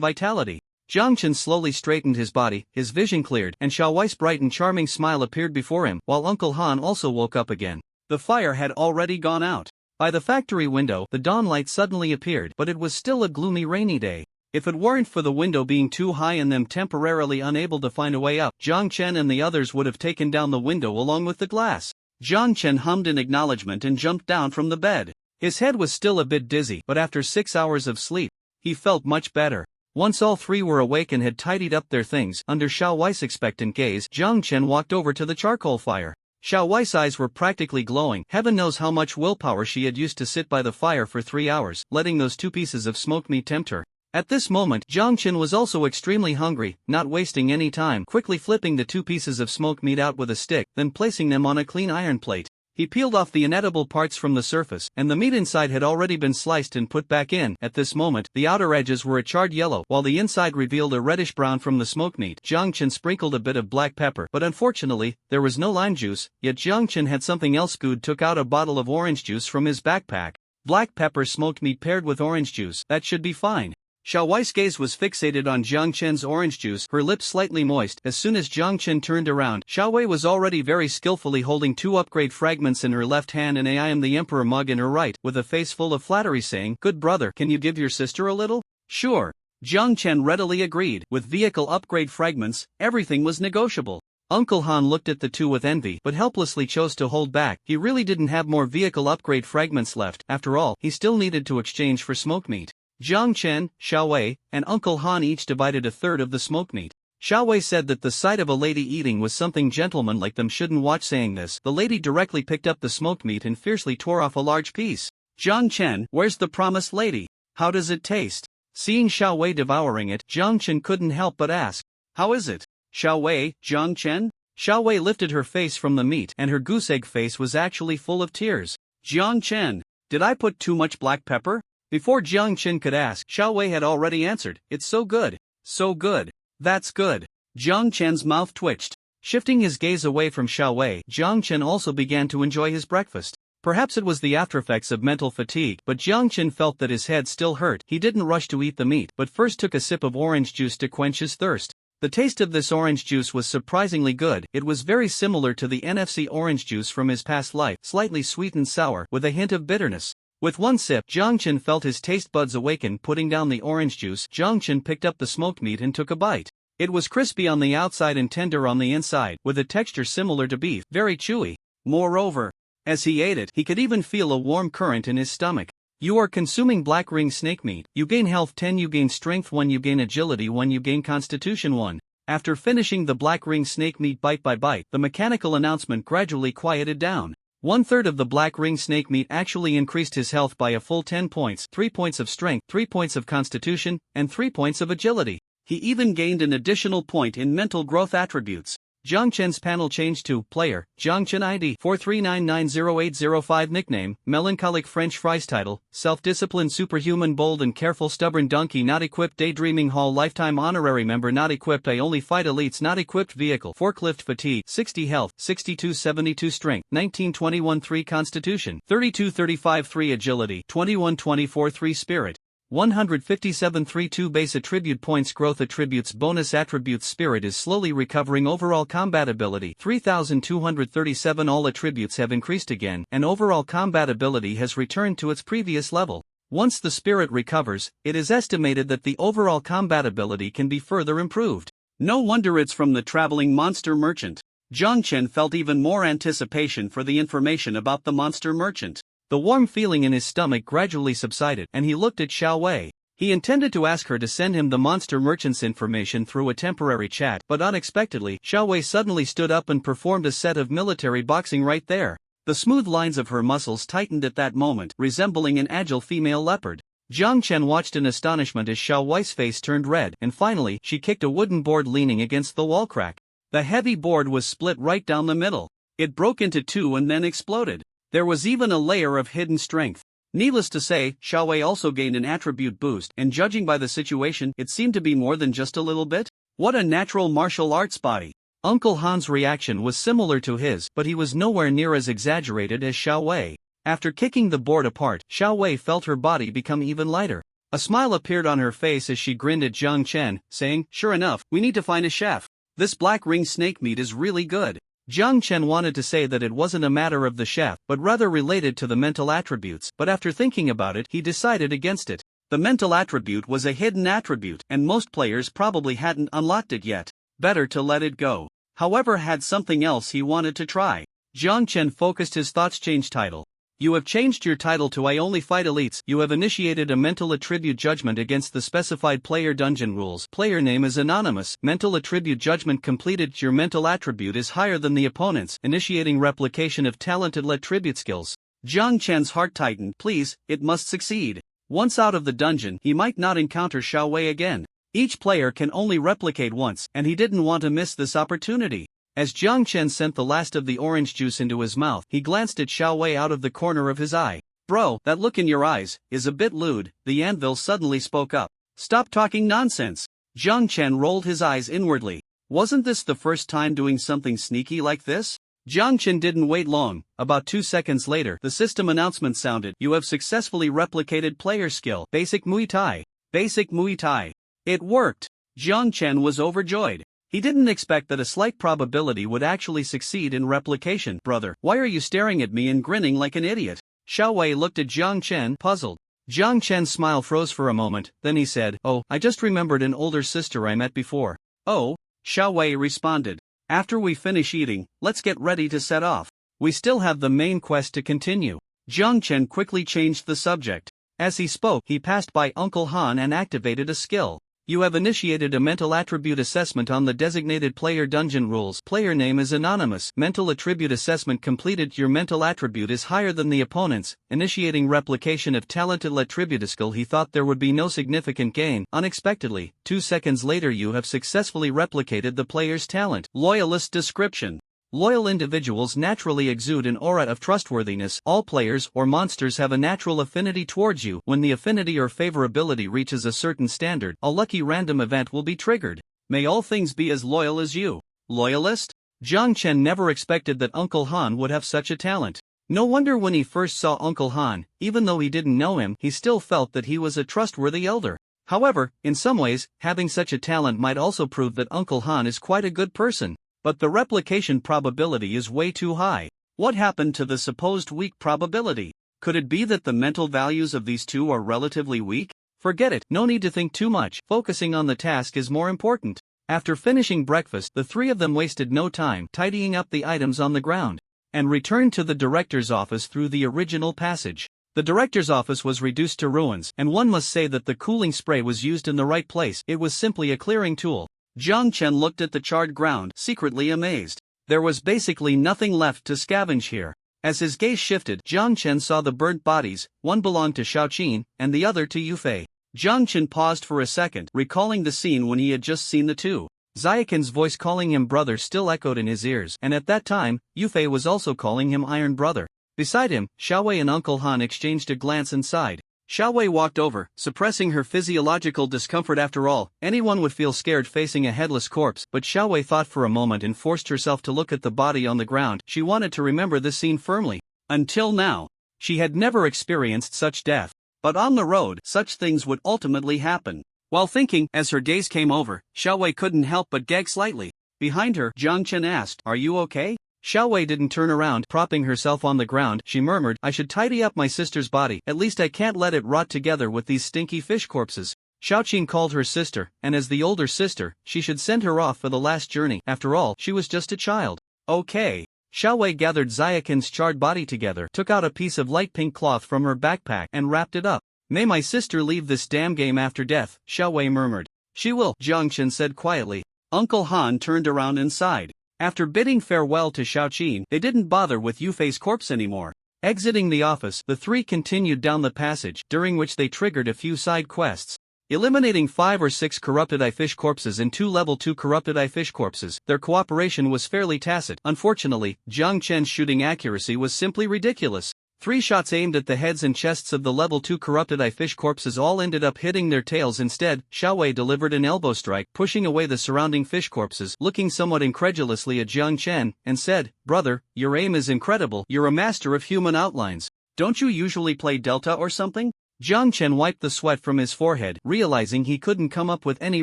vitality. Jiang Chen slowly straightened his body, his vision cleared, and Xiao Wei's bright and charming smile appeared before him, while Uncle Han also woke up again. The fire had already gone out. By the factory window, the dawn light suddenly appeared, but it was still a gloomy rainy day. If it weren't for the window being too high and them temporarily unable to find a way up, Jiang Chen and the others would have taken down the window along with the glass. Jiang Chen hummed in acknowledgement and jumped down from the bed. His head was still a bit dizzy, but after 6 hours of sleep, he felt much better. Once all three were awake and had tidied up their things, under Xiao Wei's expectant gaze, Jiang Chen walked over to the charcoal fire. Xiao Wei's eyes were practically glowing. Heaven knows how much willpower she had used to sit by the fire for 3 hours, letting those 2 pieces of smoked meat tempt her. At this moment, Jiang Chen was also extremely hungry, not wasting any time, quickly flipping the 2 pieces of smoked meat out with a stick, then placing them on a clean iron plate. He peeled off the inedible parts from the surface, and the meat inside had already been sliced and put back in. At this moment, the outer edges were a charred yellow, while the inside revealed a reddish brown from the smoked meat. Jiang Chen sprinkled a bit of black pepper, but unfortunately, there was no lime juice, yet Jiang Chen had something else good. Took out a bottle of orange juice from his backpack. Black pepper smoked meat paired with orange juice, that should be fine. Xiao Wei's gaze was fixated on Jiang Chen's orange juice, her lips slightly moist. As soon as Jiang Chen turned around, Xiao Wei was already very skillfully holding 2 upgrade fragments in her left hand and "I am the Emperor" mug in her right, with a face full of flattery saying, "Good brother, can you give your sister a little?" "Sure." Jiang Chen readily agreed. With vehicle upgrade fragments, everything was negotiable. Uncle Han looked at the two with envy, but helplessly chose to hold back. He really didn't have more vehicle upgrade fragments left. After all, he still needed to exchange for smoked meat. Jiang Chen, Xiao Wei, and Uncle Han each divided a third of the smoked meat. Xiao Wei said that the sight of a lady eating was something gentlemen like them shouldn't watch. Saying this, the lady directly picked up the smoked meat and fiercely tore off a large piece. "Jiang Chen, where's the promised lady? How does it taste?" Seeing Xiao Wei devouring it, Jiang Chen couldn't help but ask, "How is it?" "Xiao Wei, Jiang Chen?" Xiao Wei lifted her face from the meat, and her goose egg face was actually full of tears. "Jiang Chen, did I put too much black pepper?" Before Jiang Chen could ask, Xiao Wei had already answered, "It's so good. So good. That's good." Jiang Chen's mouth twitched. Shifting his gaze away from Xiao Wei, Jiang Chen also began to enjoy his breakfast. Perhaps it was the aftereffects of mental fatigue, but Jiang Chen felt that his head still hurt. He didn't rush to eat the meat, but first took a sip of orange juice to quench his thirst. The taste of this orange juice was surprisingly good. It was very similar to the NFC orange juice from his past life, slightly sweet and sour, with a hint of bitterness. With one sip, Jiang Chen felt his taste buds awaken. Putting down the orange juice, Jiang Chen picked up the smoked meat and took a bite. It was crispy on the outside and tender on the inside, with a texture similar to beef, very chewy. Moreover, as he ate it, he could even feel a warm current in his stomach. You are consuming black ring snake meat. You gain health 10, you gain strength 1, you gain agility 1, you gain constitution 1. After finishing the black ring snake meat bite by bite, the mechanical announcement gradually quieted down. 1/3 of the black ring snake meat actually increased his health by a full 10 points, 3 points of strength, 3 points of constitution, and 3 points of agility. He even gained an additional point in mental growth attributes. Jiang Chen's panel changed to Player, Jiang Chen ID 439908805 Nickname, Melancholic French Fries Title, Self-Disciplined Superhuman Bold and Careful Stubborn Donkey Not Equipped Daydreaming Hall Lifetime Honorary Member Not Equipped I Only Fight Elites Not Equipped Vehicle Forklift Fatigue 60 Health 6272 Strength 1921 3 Constitution 3235 3 Agility 2124 3 Spirit 157-3-2 Base Attribute Points Growth Attributes Bonus Attributes Spirit is slowly recovering overall combatability 3237 All attributes have increased again and overall combatability has returned to its previous level. Once the spirit recovers, it is estimated that the overall combatability can be further improved. No wonder it's from the traveling monster merchant. Jiang Chen felt even more anticipation for the information about the monster merchant. The warm feeling in his stomach gradually subsided, and he looked at Xiao Wei. He intended to ask her to send him the monster merchant's information through a temporary chat, but unexpectedly, Xiao Wei suddenly stood up and performed a set of military boxing right there. The smooth lines of her muscles tightened at that moment, resembling an agile female leopard. Jiang Chen watched in astonishment as Xiao Wei's face turned red, and finally, she kicked a wooden board leaning against the wall crack. The heavy board was split right down the middle. It broke into two and then exploded. There was even a layer of hidden strength. Needless to say, Xiao Wei also gained an attribute boost, and judging by the situation, it seemed to be more than just a little bit. What a natural martial arts body! Uncle Han's reaction was similar to his, but he was nowhere near as exaggerated as Xiao Wei. After kicking the board apart, Xiao Wei felt her body become even lighter. A smile appeared on her face as she grinned at Jiang Chen, saying, "Sure enough, we need to find a chef. This black ring snake meat is really good." Jiang Chen wanted to say that it wasn't a matter of the chef, but rather related to the mental attributes, but after thinking about it, he decided against it. The mental attribute was a hidden attribute, and most players probably hadn't unlocked it yet. Better to let it go. However, had something else he wanted to try. Jiang Chen focused his thoughts. Change title. You have changed your title to I Only Fight Elites. You have initiated a mental attribute judgment against the specified player dungeon rules. Player name is anonymous. Mental attribute judgment completed. Your mental attribute is higher than the opponent's, initiating replication of talented attribute skills. Jiang Chen's heart tightened. Please, it must succeed. Once out of the dungeon, he might not encounter Xiao Wei again. Each player can only replicate once, and he didn't want to miss this opportunity. As Jiang Chen sent the last of the orange juice into his mouth, he glanced at Xiao Wei out of the corner of his eye. Bro, that look in your eyes is a bit lewd. The anvil suddenly spoke up. Stop talking nonsense. Jiang Chen rolled his eyes inwardly. Wasn't this the first time doing something sneaky like this? Jiang Chen didn't wait long. About 2 seconds later, the system announcement sounded. You have successfully replicated player skill. Basic Muay Thai. Basic Muay Thai. It worked. Jiang Chen was overjoyed. He didn't expect that a slight probability would actually succeed in replication. Brother, why are you staring at me and grinning like an idiot? Xiao Wei looked at Jiang Chen, puzzled. Jiang Chen's smile froze for a moment, then he said, "Oh, I just remembered an older sister I met before." "Oh?" Xiao Wei responded. "After we finish eating, let's get ready to set off. We still have the main quest to continue." Jiang Chen quickly changed the subject. As he spoke, he passed by Uncle Han and activated a skill. You have initiated a mental attribute assessment on the designated player dungeon rules. Player name is anonymous. Mental attribute assessment completed. Your mental attribute is higher than the opponent's, initiating replication of talented attribute skill. He thought there would be no significant gain. Unexpectedly, 2 seconds later you have successfully replicated the player's talent. Loyalist description. Loyal individuals naturally exude an aura of trustworthiness. All players or monsters have a natural affinity towards you. When the affinity or favorability reaches a certain standard, a lucky random event will be triggered. May all things be as loyal as you. Loyalist? Jiang Chen never expected that Uncle Han would have such a talent. No wonder when he first saw Uncle Han, even though he didn't know him, he still felt that he was a trustworthy elder. However, in some ways, having such a talent might also prove that Uncle Han is quite a good person. But the replication probability is way too high. What happened to the supposed weak probability? Could it be that the mental values of these two are relatively weak? Forget it, no need to think too much. Focusing on the task is more important. After finishing breakfast, the three of them wasted no time tidying up the items on the ground, and returned to the director's office through the original passage. The director's office was reduced to ruins, and one must say that the cooling spray was used in the right place. It was simply a clearing tool. Jiang Chen looked at the charred ground, secretly amazed. There was basically nothing left to scavenge here. As his gaze shifted, Jiang Chen saw the burnt bodies. One belonged to Xiao Qin, and the other to Yufei. Jiang Chen paused for a second, recalling the scene when he had just seen the two. Xiaoqin's voice calling him brother still echoed in his ears, and at that time, Yufei was also calling him Iron Brother. Beside him, Xiaowei and Uncle Han exchanged a glance and sighed. Xiaowei walked over, suppressing her physiological discomfort. After all, anyone would feel scared facing a headless corpse, but Xiaowei thought for a moment and forced herself to look at the body on the ground. She wanted to remember this scene firmly. Until now, she had never experienced such death. But on the road, such things would ultimately happen. While thinking, as her gaze came over, Xiaowei couldn't help but gag slightly. Behind her, Jiang Chen asked, "Are you okay?" Xiaowei didn't turn around, propping herself on the ground. She murmured, "I should tidy up my sister's body, at least I can't let it rot together with these stinky fish corpses." Xiaoqin called her sister, and as the older sister, she should send her off for the last journey. After all, she was just a child. Okay. Xiaowei gathered Xiaoqin's charred body together, took out a piece of light pink cloth from her backpack, and wrapped it up. "May my sister leave this damn game after death," Xiaowei murmured. "She will," Jiang Chen said quietly. Uncle Han turned around and sighed. After bidding farewell to Xiaoqin, they didn't bother with Yufei's corpse anymore. Exiting the office, the three continued down the passage, during which they triggered a few side quests. Eliminating 5 or 6 corrupted eye fish corpses and 2 level 2 corrupted eye fish corpses, their cooperation was fairly tacit. Unfortunately, Jiang Chen's shooting accuracy was simply ridiculous. 3 shots aimed at the heads and chests of the level 2 corrupted eye fish corpses all ended up hitting their tails instead. Xiaowei delivered an elbow strike, pushing away the surrounding fish corpses, looking somewhat incredulously at Jiang Chen, and said, "Brother, your aim is incredible. You're a master of human outlines. Don't you usually play Delta or something?" Jiang Chen wiped the sweat from his forehead, realizing he couldn't come up with any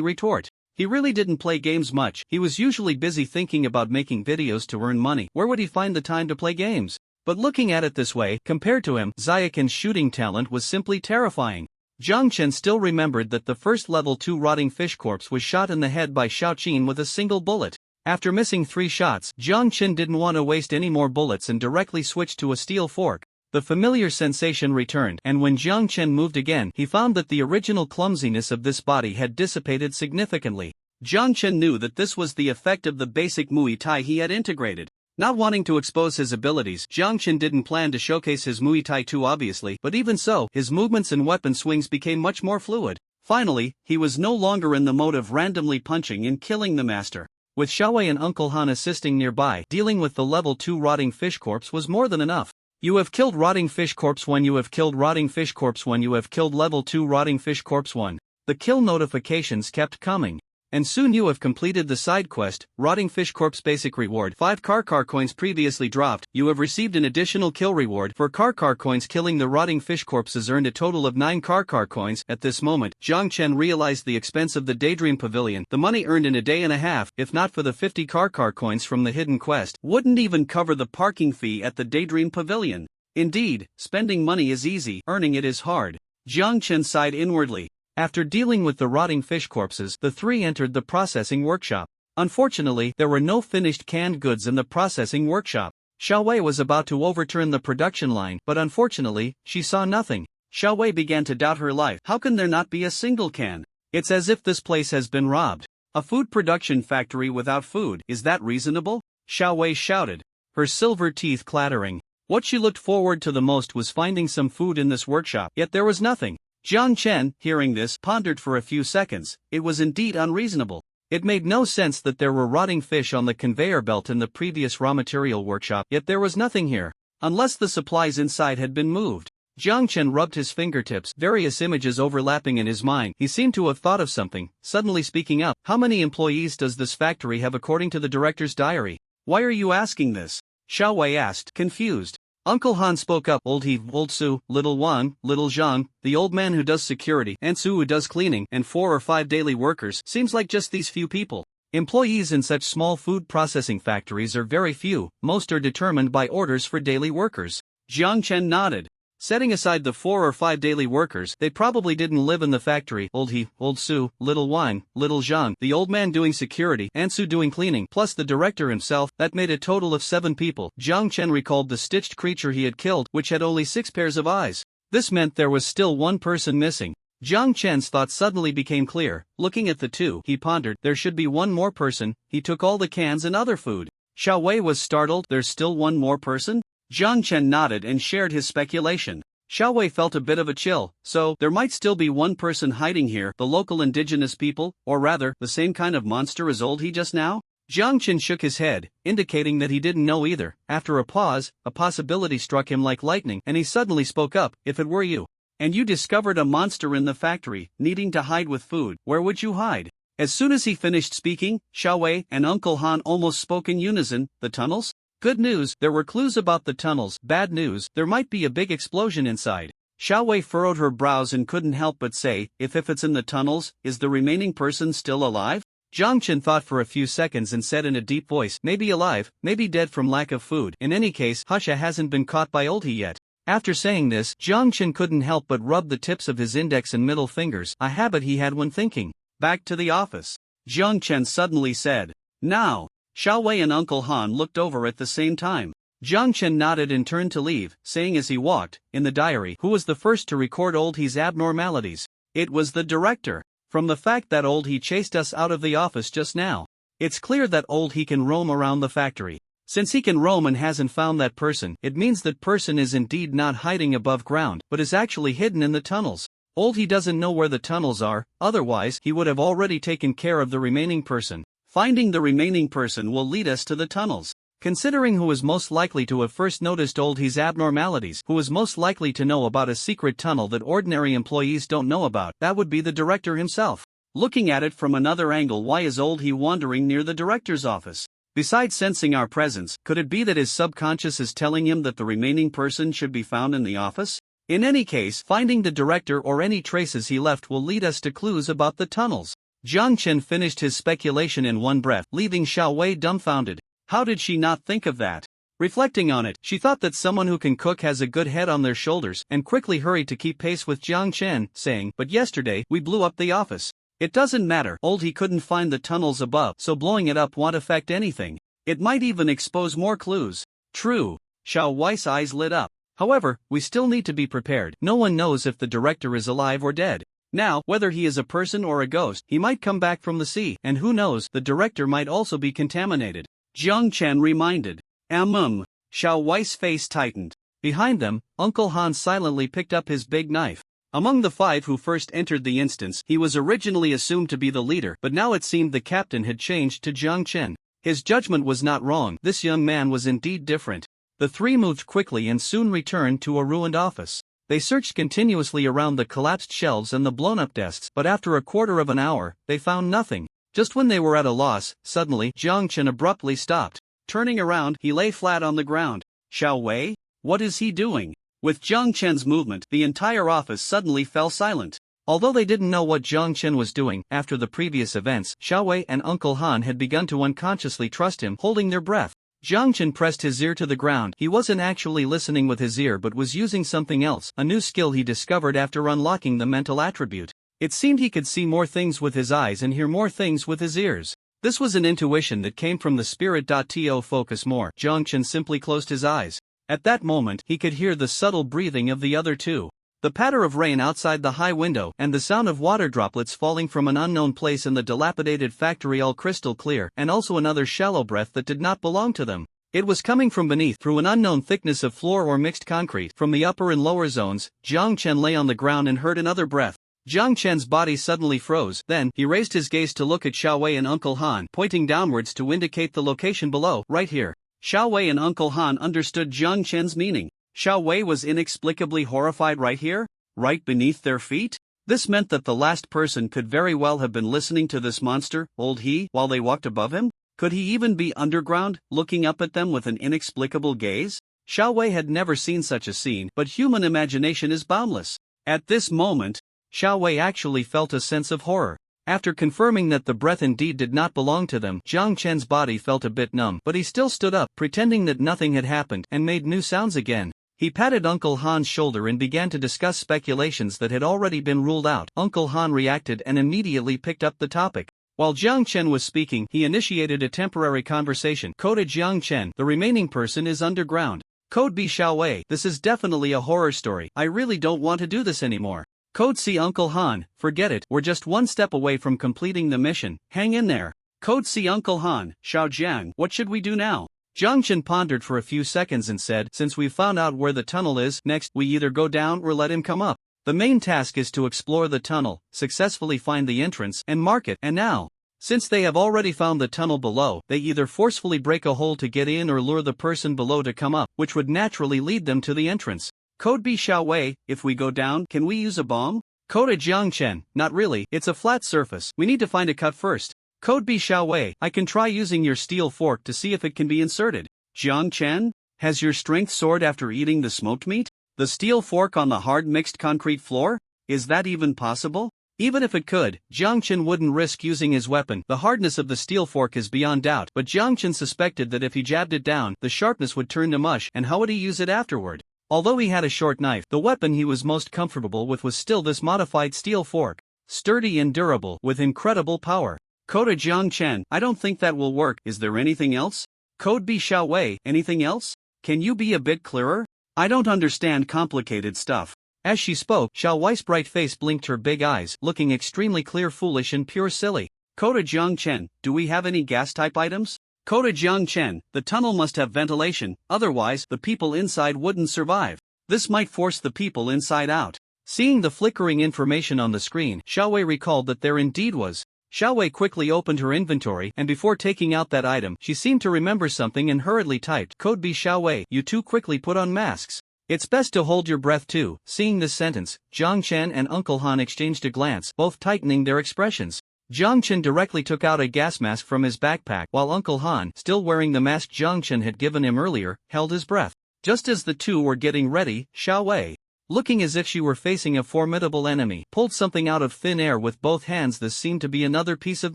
retort. He really didn't play games much. He was usually busy thinking about making videos to earn money. Where would he find the time to play games? But looking at it this way, compared to him, Xiaoqin's shooting talent was simply terrifying. Jiang Chen still remembered that the first level 2 rotting fish corpse was shot in the head by Xiaoqin with a single bullet. After missing 3 shots, Jiang Chen didn't want to waste any more bullets and directly switched to a steel fork. The familiar sensation returned, and when Jiang Chen moved again, he found that the original clumsiness of this body had dissipated significantly. Jiang Chen knew that this was the effect of the basic Muay Thai he had integrated. Not wanting to expose his abilities, Jiang Chen didn't plan to showcase his Muay Thai too obviously, but even so, his movements and weapon swings became much more fluid. Finally, he was no longer in the mode of randomly punching and killing the master. With Xiaowei and Uncle Han assisting nearby, dealing with the level 2 rotting fish corpse was more than enough. You have killed rotting fish corpse 1. You have killed rotting fish corpse 1. You have killed level 2 rotting fish corpse 1. The kill notifications kept coming. And soon you have completed the side quest, Rotting Fish Corpse basic reward 5 car coins previously dropped. You have received an additional kill reward for car coins. Killing the rotting fish corpses earned a total of 9 car coins. At this moment, Jiang Chen realized the expense of the Daydream Pavilion. The money earned in a day and a half, if not for the 50 car coins from the hidden quest, wouldn't even cover the parking fee at the Daydream Pavilion. Indeed, spending money is easy, earning it is hard. Jiang Chen sighed inwardly. After dealing with the rotting fish corpses, the three entered the processing workshop. Unfortunately, there were no finished canned goods in the processing workshop. Xiaowei was about to overturn the production line, but unfortunately, she saw nothing. Xiaowei began to doubt her life. How can there not be a single can? It's as if this place has been robbed. A food production factory without food, is that reasonable? Xiaowei shouted, her silver teeth clattering. What she looked forward to the most was finding some food in this workshop, yet there was nothing. Jiang Chen, hearing this, pondered for a few seconds. It was indeed unreasonable. It made no sense that there were rotting fish on the conveyor belt in the previous raw material workshop, yet there was nothing here. Unless the supplies inside had been moved. Jiang Chen rubbed his fingertips, various images overlapping in his mind. He seemed to have thought of something, suddenly speaking up. How many employees does this factory have according to the director's diary? Why are you asking this? Xiaowei asked, confused. Uncle Han spoke up. Old He, Old Su, Little Wang, Little Zhang, the old man who does security, and Su who does cleaning, and 4 or 5 daily workers. Seems like just these few people. Employees in such small food processing factories are very few, most are determined by orders for daily workers. Jiang Chen nodded. Setting aside the 4 or 5 daily workers, they probably didn't live in the factory. Old He, Old Su, Little Wang, Little Zhang, the old man doing security, and Su doing cleaning, plus the director himself, that made a total of 7 people. Jiang Chen recalled the stitched creature he had killed, which had only 6 pairs of eyes. This meant there was still 1 person missing. Jiang Chen's thoughts suddenly became clear. Looking at the 2, he pondered, there should be 1 more person. He took all the cans and other food. Xiaowei was startled. There's still 1 more person? Jiang Chen nodded and shared his speculation. Xiao Wei felt a bit of a chill, so there might still be one person hiding here, the local indigenous people, or rather, the same kind of monster as old he just now? Jiang Chen shook his head, indicating that he didn't know either. After a pause, a possibility struck him like lightning, and he suddenly spoke up. If it were you, and you discovered a monster in the factory, needing to hide with food, where would you hide? As soon as he finished speaking, Xiao Wei and Uncle Han almost spoke in unison. The tunnels? Good news, there were clues about the tunnels. Bad news, there might be a big explosion inside. Xiao Wei furrowed her brows and couldn't help but say, if it's in the tunnels, is the remaining person still alive? Jiang Chen thought for a few seconds and said in a deep voice, maybe alive, maybe dead from lack of food. In any case, Husha hasn't been caught by old he yet. After saying this, Jiang Chen couldn't help but rub the tips of his index and middle fingers, a habit he had when thinking. Back to the office. Jiang Chen suddenly said. Now. Xiao Wei and Uncle Han looked over at the same time. Jiang Chen nodded and turned to leave, saying as he walked, in the diary, who was the first to record old he's abnormalities? It was the director. From the fact that old he chased us out of the office just now, it's clear that old he can roam around the factory. Since he can roam and hasn't found that person, it means that person is indeed not hiding above ground, but is actually hidden in the tunnels. Old he doesn't know where the tunnels are, otherwise he would have already taken care of the remaining person. Finding the remaining person will lead us to the tunnels. Considering who is most likely to have first noticed old he's abnormalities, who is most likely to know about a secret tunnel that ordinary employees don't know about, that would be the director himself. Looking at it from another angle, why is old he wandering near the director's office? Besides sensing our presence, could it be that his subconscious is telling him that the remaining person should be found in the office? In any case, finding the director or any traces he left will lead us to clues about the tunnels. Jiang Chen finished his speculation in one breath, leaving Xiao Wei dumbfounded. How did she not think of that? Reflecting on it, she thought that someone who can cook has a good head on their shoulders, and quickly hurried to keep pace with Jiang Chen, saying, but yesterday, we blew up the office. It doesn't matter, old he couldn't find the tunnels above, so blowing it up won't affect anything. It might even expose more clues. True. Xiao Wei's eyes lit up. However, we still need to be prepared. No one knows if the director is alive or dead. Now, whether he is a person or a ghost, he might come back from the sea, and who knows, the director might also be contaminated. Jiang Chen reminded. Xiao Wei's face tightened. Behind them, Uncle Han silently picked up his big knife. Among the 5 who first entered the instance, he was originally assumed to be the leader, but now it seemed the captain had changed to Jiang Chen. His judgment was not wrong, this young man was indeed different. The 3 moved quickly and soon returned to a ruined office. They searched continuously around the collapsed shelves and the blown-up desks, but after a quarter of an hour, they found nothing. Just when they were at a loss, suddenly, Jiang Chen abruptly stopped. Turning around, he lay flat on the ground. Xiao Wei? What is he doing? With Jiang Chen's movement, the entire office suddenly fell silent. Although they didn't know what Jiang Chen was doing, after the previous events, Xiao Wei and Uncle Han had begun to unconsciously trust him, holding their breath. Jiang Chen pressed his ear to the ground. He wasn't actually listening with his ear but was using something else, a new skill he discovered after unlocking the mental attribute. It seemed he could see more things with his eyes and hear more things with his ears. This was an intuition that came from the spirit.to focus more. Jiang Chen simply closed his eyes. At that moment, he could hear the subtle breathing of the other 2. The patter of rain outside the high window and the sound of water droplets falling from an unknown place in the dilapidated factory, all crystal clear, and also another shallow breath that did not belong to them. It was coming from beneath, through an unknown thickness of floor or mixed concrete. From the upper and lower zones, Jiang Chen lay on the ground and heard another breath. Jiang Chen's body suddenly froze. Then, he raised his gaze to look at Xiao Wei and Uncle Han, pointing downwards to indicate the location below, right here. Xiao Wei and Uncle Han understood Jiang Chen's meaning. Xiao Wei was inexplicably horrified right here? Right beneath their feet? This meant that the last person could very well have been listening to this monster, old he, while they walked above him? Could he even be underground, looking up at them with an inexplicable gaze? Xiao Wei had never seen such a scene, but human imagination is boundless. At this moment, Xiao Wei actually felt a sense of horror. After confirming that the breath indeed did not belong to them, Jiang Chen's body felt a bit numb, but he still stood up, pretending that nothing had happened, and made new sounds again. He patted Uncle Han's shoulder and began to discuss speculations that had already been ruled out. Uncle Han reacted and immediately picked up the topic. While Jiang Chen was speaking, he initiated a temporary conversation. Code Jiang Chen, the remaining person is underground. Code B Xiao Wei, this is definitely a horror story. I really don't want to do this anymore. Code C Uncle Han, forget it, we're just one step away from completing the mission, hang in there. Code C Uncle Han, Xiao Jiang, what should we do now? Jiang Chen pondered for a few seconds and said, since we've found out where the tunnel is, next we either go down or let him come up. The main task is to explore the tunnel, successfully find the entrance, and mark it. And now, since they have already found the tunnel below, they either forcefully break a hole to get in or lure the person below to come up, which would naturally lead them to the entrance. Code B Xiao Wei, if we go down, can we use a bomb? Code A Jiang Chen, not really, it's a flat surface, we need to find a cut first. Code B Xiao Wei, I can try using your steel fork to see if it can be inserted. Jiang Chen, has your strength soared after eating the smoked meat? The steel fork on the hard mixed concrete floor? Is that even possible? Even if it could, Jiang Chen wouldn't risk using his weapon. The hardness of the steel fork is beyond doubt, but Jiang Chen suspected that if he jabbed it down, the sharpness would turn to mush, and how would he use it afterward? Although he had a short knife, the weapon he was most comfortable with was still this modified steel fork. Sturdy and durable, with incredible power. Code A Jiang Chen, I don't think that will work. Is there anything else? Code B Xiao Wei, anything else? Can you be a bit clearer? I don't understand complicated stuff. As she spoke, Xiao Wei's bright face blinked her big eyes, looking extremely clear, foolish and pure silly. Code A Jiang Chen, do we have any gas-type items? Code A Jiang Chen, the tunnel must have ventilation, otherwise the people inside wouldn't survive. This might force the people inside out. Seeing the flickering information on the screen, Xiao Wei recalled that there indeed was. Xiao Wei quickly opened her inventory, and before taking out that item, she seemed to remember something and hurriedly typed, Code B Xiao Wei, you two quickly put on masks. It's best to hold your breath too. Seeing this sentence, Jiang Chen and Uncle Han exchanged a glance, both tightening their expressions. Jiang Chen directly took out a gas mask from his backpack, while Uncle Han, still wearing the mask Jiang Chen had given him earlier, held his breath. Just as the two were getting ready, Xiao Wei, looking as if she were facing a formidable enemy, pulled something out of thin air with both hands. This seemed to be another piece of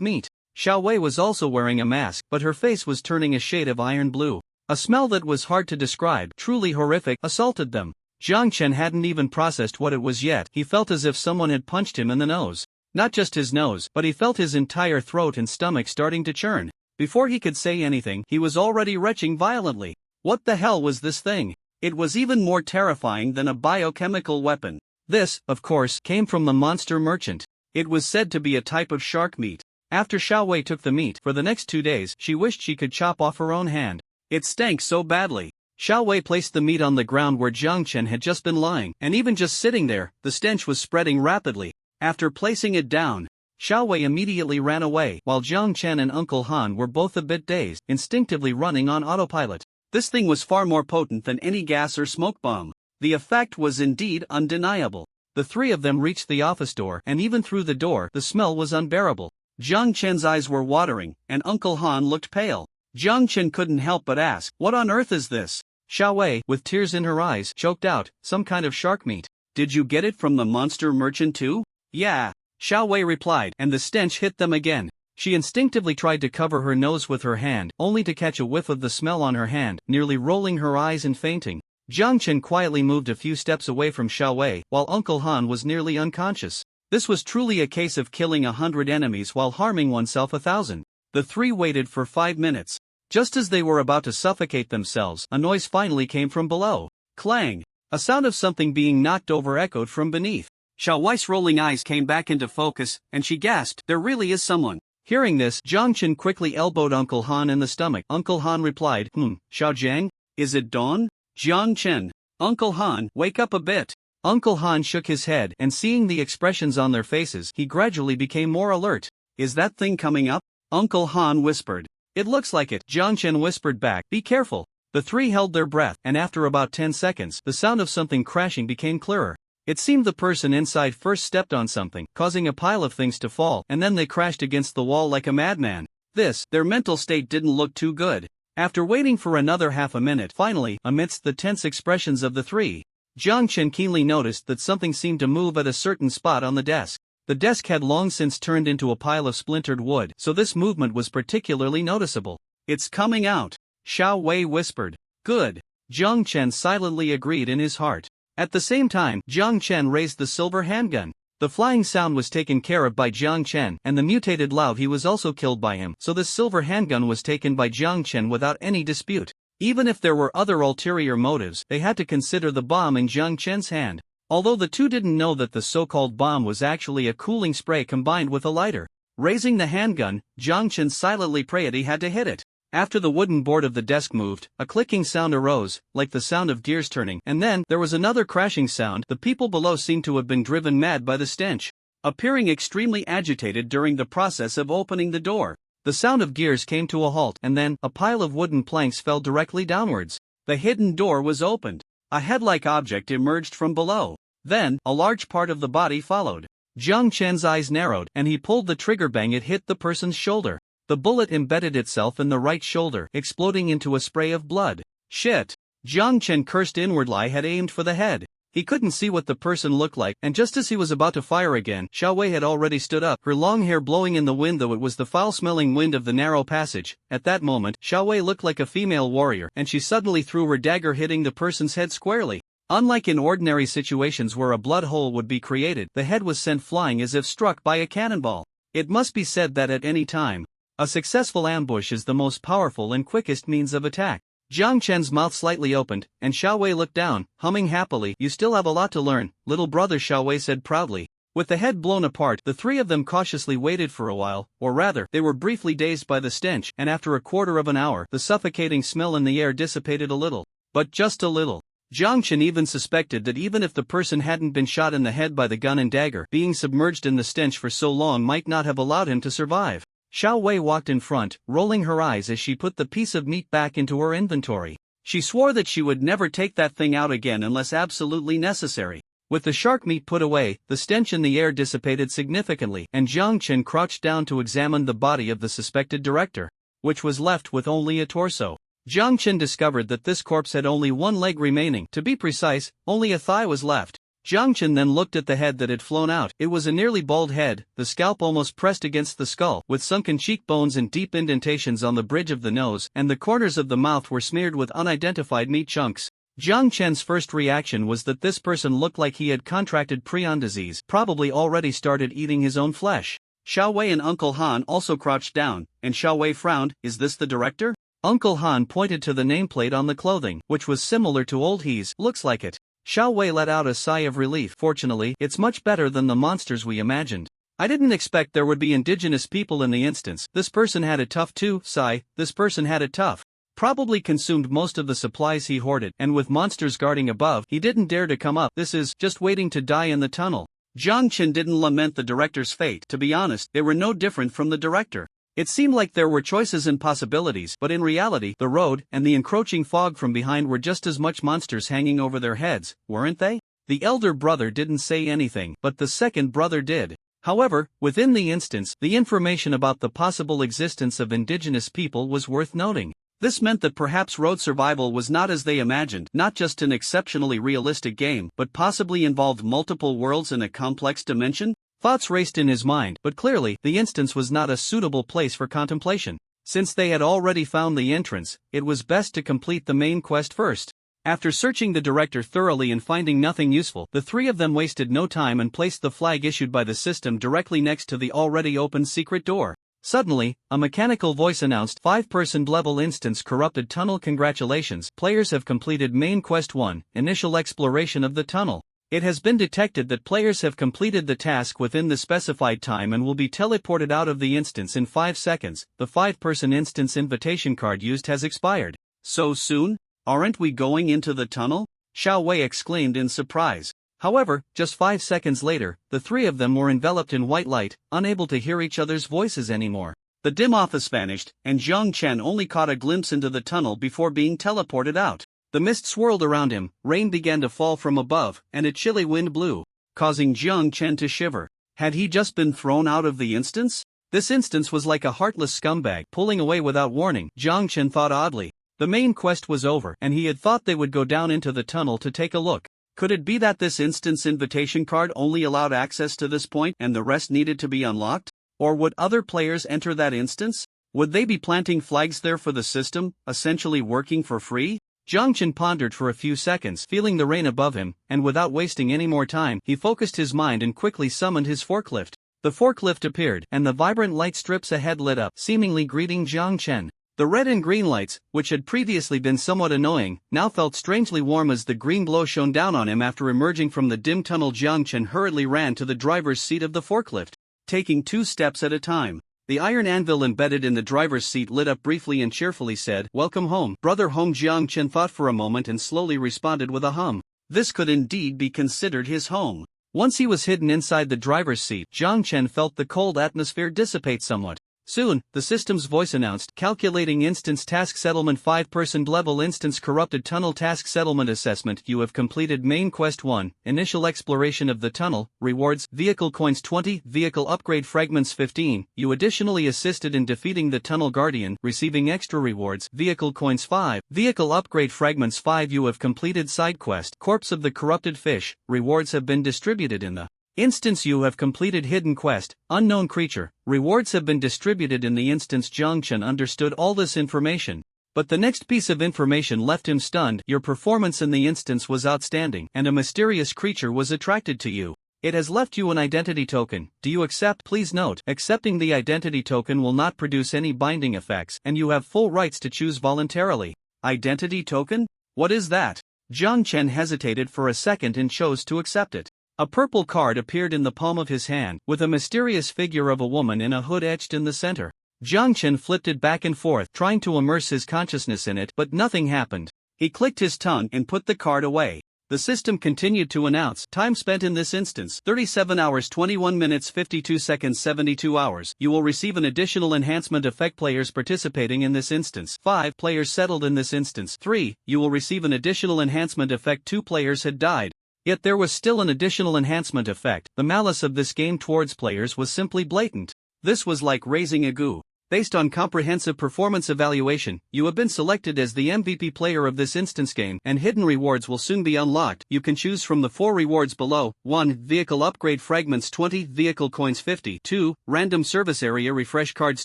meat. Xiao Wei was also wearing a mask, but her face was turning a shade of iron blue. A smell that was hard to describe, truly horrific, assaulted them. Jiang Chen hadn't even processed what it was yet. He felt as if someone had punched him in the nose. Not just his nose, but he felt his entire throat and stomach starting to churn. Before he could say anything, he was already retching violently. What the hell was this thing? It was even more terrifying than a biochemical weapon. This, of course, came from the monster merchant. It was said to be a type of shark meat. After Xiao Wei took the meat, for the next 2 days, she wished she could chop off her own hand. It stank so badly. Xiao Wei placed the meat on the ground where Jiang Chen had just been lying, and even just sitting there, the stench was spreading rapidly. After placing it down, Xiao Wei immediately ran away, while Jiang Chen and Uncle Han were both a bit dazed, instinctively running on autopilot. This thing was far more potent than any gas or smoke bomb. The effect was indeed undeniable. The three of them reached the office door, and even through the door, the smell was unbearable. Jiang Chen's eyes were watering, and Uncle Han looked pale. Jiang Chen couldn't help but ask, what on earth is this? Xiao Wei, with tears in her eyes, choked out, some kind of shark meat. Did you get it from the monster merchant too? Yeah, Xiao Wei replied, and the stench hit them again. She instinctively tried to cover her nose with her hand, only to catch a whiff of the smell on her hand, nearly rolling her eyes and fainting. Jiang Chen quietly moved a few steps away from Xiao Wei, while Uncle Han was nearly unconscious. This was truly a case of killing 100 enemies while harming oneself 1,000. The three waited for 5 minutes. Just as they were about to suffocate themselves, a noise finally came from below. Clang! A sound of something being knocked over echoed from beneath. Xiao Wei's rolling eyes came back into focus, and she gasped, there really is someone. Hearing this, Jiang Chen quickly elbowed Uncle Han in the stomach. Uncle Han replied, Xiao Jiang? Is it dawn? Jiang Chen. Uncle Han, wake up a bit. Uncle Han shook his head, and seeing the expressions on their faces, he gradually became more alert. Is that thing coming up? Uncle Han whispered. It looks like it, Jiang Chen whispered back, be careful. The three held their breath, and after about 10 seconds, the sound of something crashing became clearer. It seemed the person inside first stepped on something, causing a pile of things to fall, and then they crashed against the wall like a madman. Their mental state didn't look too good. After waiting for another half a minute, finally, amidst the tense expressions of the three, Jiang Chen keenly noticed that something seemed to move at a certain spot on the desk. The desk had long since turned into a pile of splintered wood, so this movement was particularly noticeable. It's coming out, Xiao Wei whispered. Good. Jiang Chen silently agreed in his heart. At the same time, Jiang Chen raised the silver handgun. The flying sound was taken care of by Jiang Chen, and the mutated Lao He was also killed by him, so this silver handgun was taken by Jiang Chen without any dispute. Even if there were other ulterior motives, they had to consider the bomb in Jiang Chen's hand. Although the two didn't know that the so-called bomb was actually a cooling spray combined with a lighter. Raising the handgun, Jiang Chen silently prayed he had to hit it. After the wooden board of the desk moved, a clicking sound arose, like the sound of gears turning, and then there was another crashing sound. The people below seemed to have been driven mad by the stench, appearing extremely agitated during the process of opening the door. The sound of gears came to a halt, and then a pile of wooden planks fell directly downwards. The hidden door was opened. A head-like object emerged from below. Then, a large part of the body followed. Jiang Chen's eyes narrowed, and he pulled the trigger. Bang! It hit the person's shoulder. The bullet embedded itself in the right shoulder, exploding into a spray of blood. Shit! Jiang Chen cursed inwardly. I had aimed for the head. He couldn't see what the person looked like, and just as he was about to fire again, Xiao Wei had already stood up, her long hair blowing in the wind, though it was the foul-smelling wind of the narrow passage. At that moment, Xiao Wei looked like a female warrior, and she suddenly threw her dagger, hitting the person's head squarely. Unlike in ordinary situations where a blood hole would be created, the head was sent flying as if struck by a cannonball. It must be said that at any time, a successful ambush is the most powerful and quickest means of attack. Jiang Chen's mouth slightly opened, and Xiao Wei looked down, humming happily. You still have a lot to learn, little brother, Xiao Wei said proudly. With the head blown apart, the three of them cautiously waited for a while, or rather, they were briefly dazed by the stench, and after a quarter of an hour, the suffocating smell in the air dissipated a little. But just a little. Jiang Chen even suspected that even if the person hadn't been shot in the head by the gun and dagger, being submerged in the stench for so long might not have allowed him to survive. Xiao Wei walked in front, rolling her eyes as she put the piece of meat back into her inventory. She swore that she would never take that thing out again unless absolutely necessary. With the shark meat put away, the stench in the air dissipated significantly, and Jiang Chen crouched down to examine the body of the suspected director, which was left with only a torso. Jiang Chen discovered that this corpse had only one leg remaining. To be precise, only a thigh was left. Jiang Chen then looked at the head that had flown out. It was a nearly bald head, the scalp almost pressed against the skull, with sunken cheekbones and deep indentations on the bridge of the nose, and the corners of the mouth were smeared with unidentified meat chunks. Jiang Chen's first reaction was that this person looked like he had contracted prion disease, probably already started eating his own flesh. Xiao Wei and Uncle Han also crouched down, and Xiao Wei frowned. Is this the director? Uncle Han pointed to the nameplate on the clothing, which was similar to old He's. Looks like it. Xiao Wei let out a sigh of relief. Fortunately, it's much better than the monsters we imagined. I didn't expect there would be indigenous people in the instance. This person had it tough too. Sigh, this person had it tough. Probably consumed most of the supplies he hoarded, and with monsters guarding above, he didn't dare to come up. This is just waiting to die in the tunnel. Jiang Chen didn't lament the director's fate. To be honest, they were no different from the director. It seemed like there were choices and possibilities, but in reality, the road and the encroaching fog from behind were just as much monsters hanging over their heads, weren't they? The elder brother didn't say anything, but the second brother did. However, within the instance, the information about the possible existence of indigenous people was worth noting. This meant that perhaps road survival was not as they imagined, not just an exceptionally realistic game, but possibly involved multiple worlds in a complex dimension. Thoughts raced in his mind, but clearly, the instance was not a suitable place for contemplation. Since they had already found the entrance, it was best to complete the main quest first. After searching the director thoroughly and finding nothing useful, the three of them wasted no time and placed the flag issued by the system directly next to the already opened secret door. Suddenly, a mechanical voice announced, 5-person level instance corrupted tunnel. Congratulations, players have completed main quest 1, initial exploration of the tunnel. It has been detected that players have completed the task within the specified time and will be teleported out of the instance in 5 seconds. The 5-person instance invitation card used has expired. So soon? Aren't we going into the tunnel? Xiao Wei exclaimed in surprise. However, just 5 seconds later, the three of them were enveloped in white light, unable to hear each other's voices anymore. The dim office vanished, and Jiang Chen only caught a glimpse into the tunnel before being teleported out. The mist swirled around him, rain began to fall from above, and a chilly wind blew, causing Jiang Chen to shiver. Had he just been thrown out of the instance? This instance was like a heartless scumbag, pulling away without warning. Jiang Chen thought oddly. The main quest was over, and he had thought they would go down into the tunnel to take a look. Could it be that this instance invitation card only allowed access to this point and the rest needed to be unlocked? Or would other players enter that instance? Would they be planting flags there for the system, essentially working for free? Jiang Chen pondered for a few seconds, feeling the rain above him, and without wasting any more time, he focused his mind and quickly summoned his forklift. The forklift appeared, and the vibrant light strips ahead lit up, seemingly greeting Jiang Chen. The red and green lights, which had previously been somewhat annoying, now felt strangely warm as the green glow shone down on him. After emerging from the dim tunnel, Jiang Chen hurriedly ran to the driver's seat of the forklift, taking 2 steps at a time. The iron anvil embedded in the driver's seat lit up briefly and cheerfully said, "Welcome home, brother." Home. Jiang Chen thought for a moment and slowly responded with a hum. This could indeed be considered his home. Once he was hidden inside the driver's seat, Jiang Chen felt the cold atmosphere dissipate somewhat. Soon, the system's voice announced, "Calculating instance task settlement 5% level instance corrupted tunnel task settlement assessment. You have completed main quest 1, initial exploration of the tunnel, rewards, vehicle coins 20, vehicle upgrade fragments 15. You additionally assisted in defeating the tunnel guardian, receiving extra rewards, vehicle coins 5, vehicle upgrade fragments 5. You have completed side quest, corpse of the corrupted fish, rewards have been distributed in the instance. You have completed hidden quest, unknown creature, rewards have been distributed in the instance." Jiang Chen understood all this information. But the next piece of information left him stunned. Your performance in the instance was outstanding, and a mysterious creature was attracted to you. It has left you an identity token. Do you accept? Please note, accepting the identity token will not produce any binding effects, and you have full rights to choose voluntarily. Identity token? What is that? Jiang Chen hesitated for a second and chose to accept it. A purple card appeared in the palm of his hand, with a mysterious figure of a woman in a hood etched in the center. Jiang Chen flipped it back and forth, trying to immerse his consciousness in it, but nothing happened. He clicked his tongue and put the card away. The system continued to announce, "Time spent in this instance, 37 hours 21 minutes 52 seconds 72 hours. You will receive an additional enhancement effect. Players participating in this instance 5, players settled in this instance 3, you will receive an additional enhancement effect. 2 players had died." Yet there was still an additional enhancement effect. The malice of this game towards players was simply blatant. This was like raising a goo. Based on comprehensive performance evaluation, you have been selected as the MVP player of this instance game, and hidden rewards will soon be unlocked. You can choose from the 4 rewards below. 1. Vehicle upgrade fragments 20, vehicle coins 50. 2. Random service area refresh cards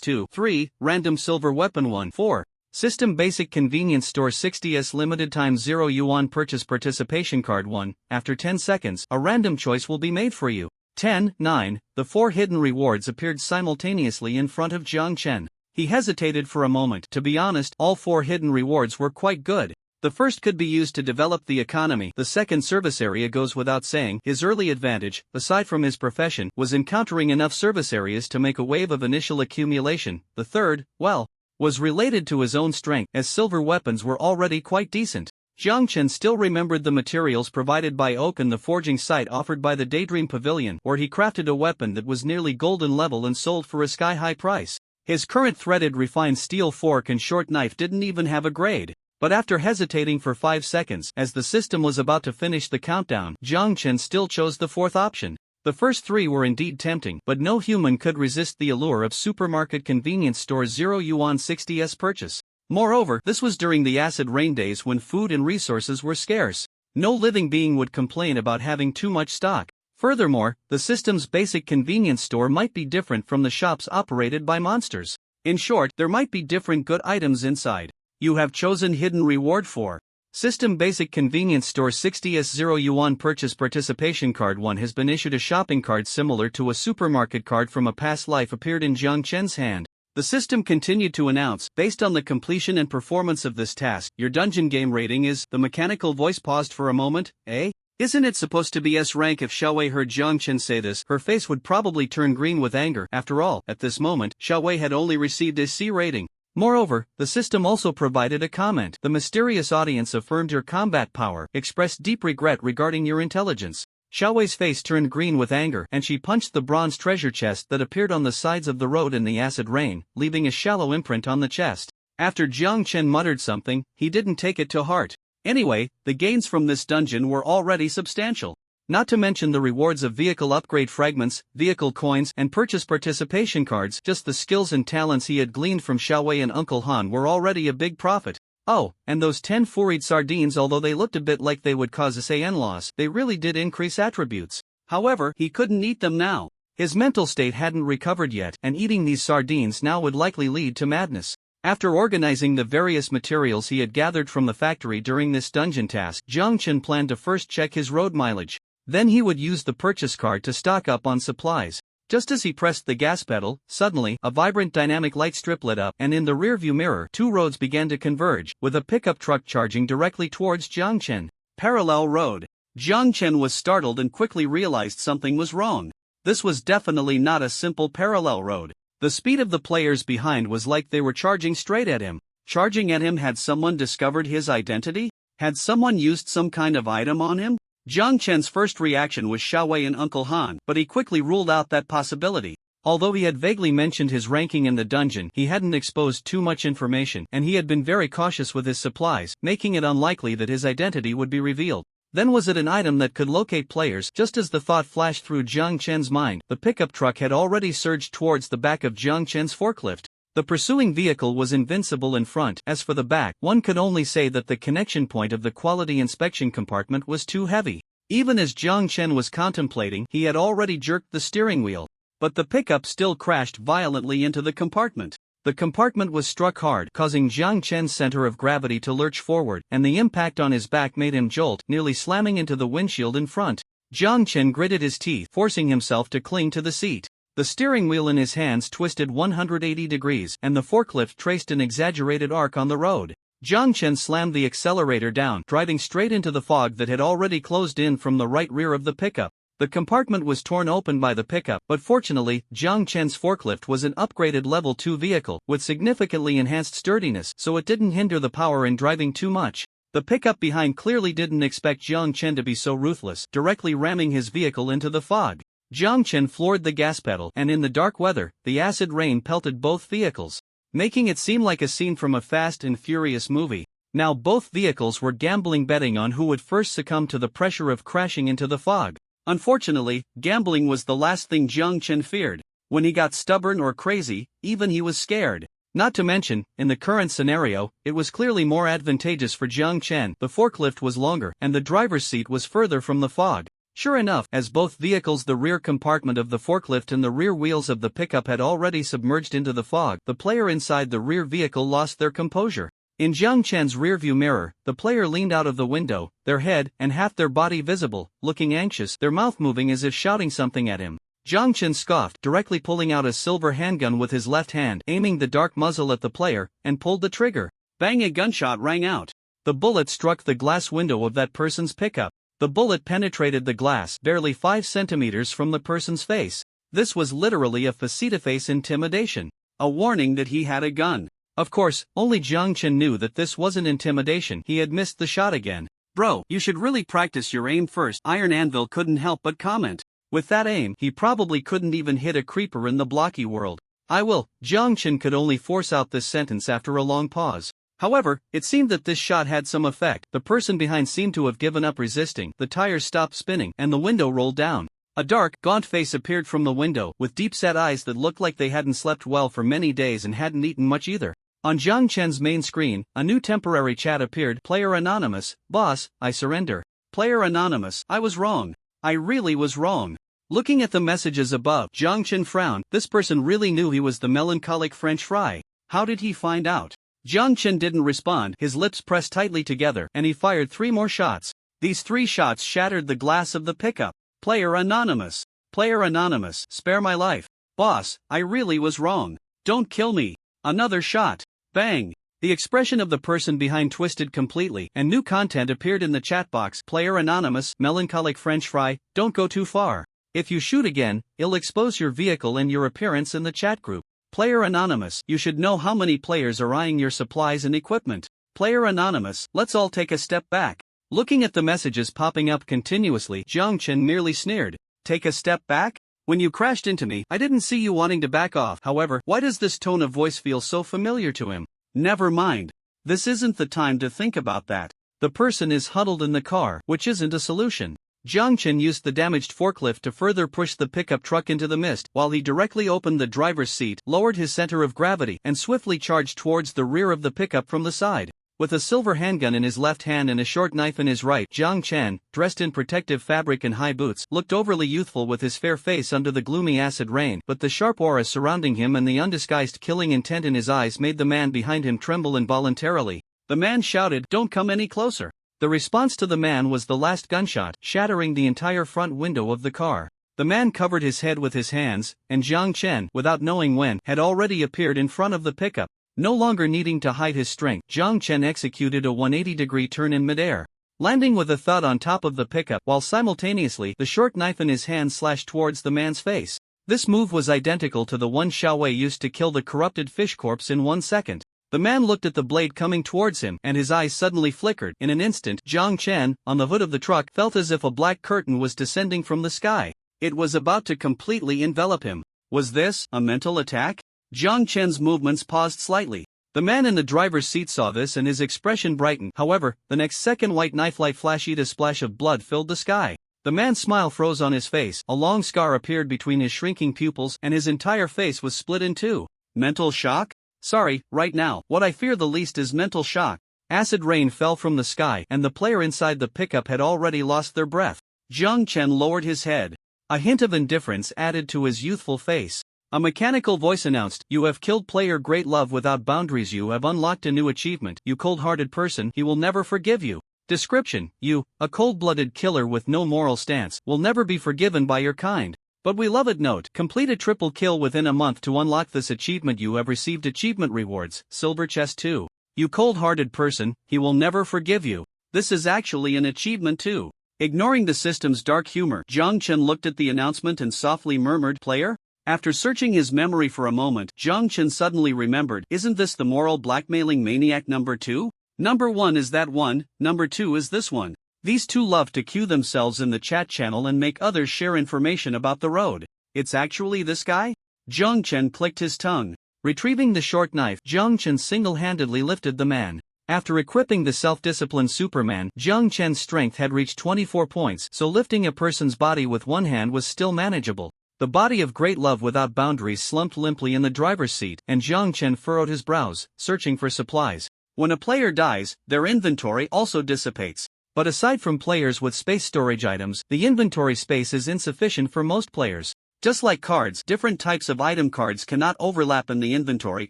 2. 3. Random silver weapon 1. 4. System basic convenience store 60s limited time 0 yuan purchase participation card 1. After 10 seconds, a random choice will be made for you. 10, 9, the 4 hidden rewards appeared simultaneously in front of Jiang Chen. He hesitated for a moment. To be honest, all 4 hidden rewards were quite good. The first could be used to develop the economy. The second, service area, goes without saying. His early advantage, aside from his profession, was encountering enough service areas to make a wave of initial accumulation. The third, well, was related to his own strength, as silver weapons were already quite decent. Jiang Chen still remembered the materials provided by Oak and the forging site offered by the Daydream Pavilion, where he crafted a weapon that was nearly golden level and sold for a sky-high price. His current threaded refined steel fork and short knife didn't even have a grade. But after hesitating for 5 seconds, as the system was about to finish the countdown, Jiang Chen still chose the 4th option. The first 3 were indeed tempting, but no human could resist the allure of supermarket convenience store 0 yuan 60s purchase. Moreover, this was during the acid rain days when food and resources were scarce. No living being would complain about having too much stock. Furthermore, the system's basic convenience store might be different from the shops operated by monsters. In short, there might be different good items inside. You have chosen hidden reward 4. System basic convenience store 60s 0 yuan purchase participation card 1 has been issued. A shopping card similar to a supermarket card from a past life appeared in Jiang Chen's hand. The system continued to announce, based on the completion and performance of this task, your dungeon game rating is. The mechanical voice paused for a moment. Isn't it supposed to be S rank? If Xiaowei heard Jiang Chen say this, her face would probably turn green with anger. After all, at this moment, Xiaowei had only received a C rating. Moreover, the system also provided a comment. The mysterious audience affirmed your combat power, expressed deep regret regarding your intelligence. Xiaowei's face turned green with anger, and she punched the bronze treasure chest that appeared on the sides of the road in the acid rain, leaving a shallow imprint on the chest. After Jiang Chen muttered something, he didn't take it to heart. Anyway, the gains from this dungeon were already substantial. Not to mention the rewards of vehicle upgrade fragments, vehicle coins, and purchase participation cards. Just the skills and talents he had gleaned from Xiaowei and Uncle Han were already a big profit. Oh, and those 10 furried sardines, although they looked a bit like they would cause a SAN loss, they really did increase attributes. However, he couldn't eat them now. His mental state hadn't recovered yet, and eating these sardines now would likely lead to madness. After organizing the various materials he had gathered from the factory during this dungeon task, Jiang Chen planned to first check his road mileage. Then he would use the purchase card to stock up on supplies. Just as he pressed the gas pedal, suddenly, a vibrant dynamic light strip lit up, and in the rearview mirror, 2 roads began to converge, with a pickup truck charging directly towards Jiang Chen. Parallel road. Jiang Chen was startled and quickly realized something was wrong. This was definitely not a simple parallel road. The speed of the players behind was like they were charging straight at him. Charging at him. Had someone discovered his identity? Had someone used some kind of item on him? Jiang Chen's first reaction was Xiaowei and Uncle Han, but he quickly ruled out that possibility. Although he had vaguely mentioned his ranking in the dungeon, he hadn't exposed too much information, and he had been very cautious with his supplies, making it unlikely that his identity would be revealed. Then was it an item that could locate players? Just as the thought flashed through Jiang Chen's mind, the pickup truck had already surged towards the back of Jiang Chen's forklift. The pursuing vehicle was invincible in front. As for the back, one could only say that the connection point of the quality inspection compartment was too heavy. Even as Jiang Chen was contemplating, he had already jerked the steering wheel. But the pickup still crashed violently into the compartment. The compartment was struck hard, causing Jiang Chen's center of gravity to lurch forward, and the impact on his back made him jolt, nearly slamming into the windshield in front. Jiang Chen gritted his teeth, forcing himself to cling to the seat. The steering wheel in his hands twisted 180 degrees, and the forklift traced an exaggerated arc on the road. Jiang Chen slammed the accelerator down, driving straight into the fog that had already closed in from the right rear of the pickup. The compartment was torn open by the pickup, but fortunately, Jiang Chen's forklift was an upgraded level 2 vehicle, with significantly enhanced sturdiness, so it didn't hinder the power in driving too much. The pickup behind clearly didn't expect Jiang Chen to be so ruthless, directly ramming his vehicle into the fog. Jiang Chen floored the gas pedal, and in the dark weather, the acid rain pelted both vehicles, making it seem like a scene from a Fast and Furious movie. Now both vehicles were gambling, betting on who would first succumb to the pressure of crashing into the fog. Unfortunately, gambling was the last thing Jiang Chen feared. When he got stubborn or crazy, even he was scared. Not to mention, in the current scenario, it was clearly more advantageous for Jiang Chen. The forklift was longer, and the driver's seat was further from the fog. Sure enough, as both vehicles, the rear compartment of the forklift and the rear wheels of the pickup had already submerged into the fog, the player inside the rear vehicle lost their composure. In Jiang Chen's rearview mirror, the player leaned out of the window, their head and half their body visible, looking anxious, their mouth moving as if shouting something at him. Jiang Chen scoffed, directly pulling out a silver handgun with his left hand, aiming the dark muzzle at the player, and pulled the trigger. Bang! A gunshot rang out. The bullet struck the glass window of that person's pickup. The bullet penetrated the glass, barely 5 centimeters from the person's face. This was literally a face-to-face intimidation. A warning that he had a gun. Of course, only Jiang Chen knew that this wasn't intimidation. He had missed the shot again. Bro, you should really practice your aim first. Iron Anvil couldn't help but comment. With that aim, he probably couldn't even hit a creeper in the blocky world. I will. Jiang Chen could only force out this sentence after a long pause. However, it seemed that this shot had some effect. The person behind seemed to have given up resisting, the tires stopped spinning, and the window rolled down. A dark, gaunt face appeared from the window, with deep-set eyes that looked like they hadn't slept well for many days and hadn't eaten much either. On Jiang Chen's main screen, a new temporary chat appeared. Player Anonymous, boss, I surrender. Player Anonymous, I was wrong. I really was wrong. Looking at the messages above, Jiang Chen frowned. This person really knew he was the melancholic French fry. How did he find out? Jiang Chen didn't respond, his lips pressed tightly together, and he fired 3 more shots. These 3 shots shattered the glass of the pickup. Player Anonymous. Player Anonymous, spare my life. Boss, I really was wrong. Don't kill me. Another shot. Bang! The expression of the person behind twisted completely, and new content appeared in the chat box. Player Anonymous, melancholic French fry, don't go too far. If you shoot again, it'll expose your vehicle and your appearance in the chat group. Player Anonymous, you should know how many players are eyeing your supplies and equipment. Player Anonymous, let's all take a step back. Looking at the messages popping up continuously, Jiang Chen merely sneered. Take a step back? When you crashed into me, I didn't see you wanting to back off. However, why does this tone of voice feel so familiar to him? Never mind. This isn't the time to think about that. The person is huddled in the car, which isn't a solution. Jiang Chen used the damaged forklift to further push the pickup truck into the mist, while he directly opened the driver's seat, lowered his center of gravity, and swiftly charged towards the rear of the pickup from the side. With a silver handgun in his left hand and a short knife in his right, Jiang Chen, dressed in protective fabric and high boots, looked overly youthful with his fair face under the gloomy acid rain, but the sharp aura surrounding him and the undisguised killing intent in his eyes made the man behind him tremble involuntarily. The man shouted, "Don't come any closer." The response to the man was the last gunshot, shattering the entire front window of the car. The man covered his head with his hands, and Jiang Chen, without knowing when, had already appeared in front of the pickup. No longer needing to hide his strength, Jiang Chen executed a 180-degree turn in midair, landing with a thud on top of the pickup while simultaneously the short knife in his hand slashed towards the man's face. This move was identical to the one Xiaowei used to kill the corrupted fish corpse in 1 second. The man looked at the blade coming towards him and his eyes suddenly flickered. In an instant, Jiang Chen, on the hood of the truck, felt as if a black curtain was descending from the sky. It was about to completely envelop him. Was this a mental attack? Jiang Chen's movements paused slightly. The man in the driver's seat saw this and his expression brightened. However, the next second white knife-like a splash of blood filled the sky. The man's smile froze on his face, a long scar appeared between his shrinking pupils and his entire face was split in two. Mental shock? Sorry, right now, what I fear the least is mental shock. Acid rain fell from the sky and the player inside the pickup had already lost their breath. Jiang Chen lowered his head. A hint of indifference added to his youthful face. A mechanical voice announced, "You have killed player Great Love Without Boundaries. You have unlocked a new achievement. You cold-hearted person, he will never forgive you." Description: You, a cold-blooded killer with no moral stance, will never be forgiven by your kind. But we love it. Note: complete a triple kill within a month to unlock this achievement. You have received achievement rewards. Silver chest 2. You cold-hearted person, he will never forgive you. This is actually an achievement too. Ignoring the system's dark humor, Jiang Chen looked at the announcement and softly murmured, "Player?" After searching his memory for a moment, Jiang Chen suddenly remembered, "Isn't this the moral blackmailing maniac number 2? Number 1 is that one, number 2 is this one." These two love to cue themselves in the chat channel and make others share information about the road. It's actually this guy? Jiang Chen clicked his tongue. Retrieving the short knife, Jiang Chen single-handedly lifted the man. After equipping the self-disciplined Superman, Jiang Chen's strength had reached 24 points, so lifting a person's body with one hand was still manageable. The body of Great Love Without Boundaries slumped limply in the driver's seat, and Jiang Chen furrowed his brows, searching for supplies. When a player dies, their inventory also dissipates. But aside from players with space storage items, the inventory space is insufficient for most players. Just like cards, different types of item cards cannot overlap in the inventory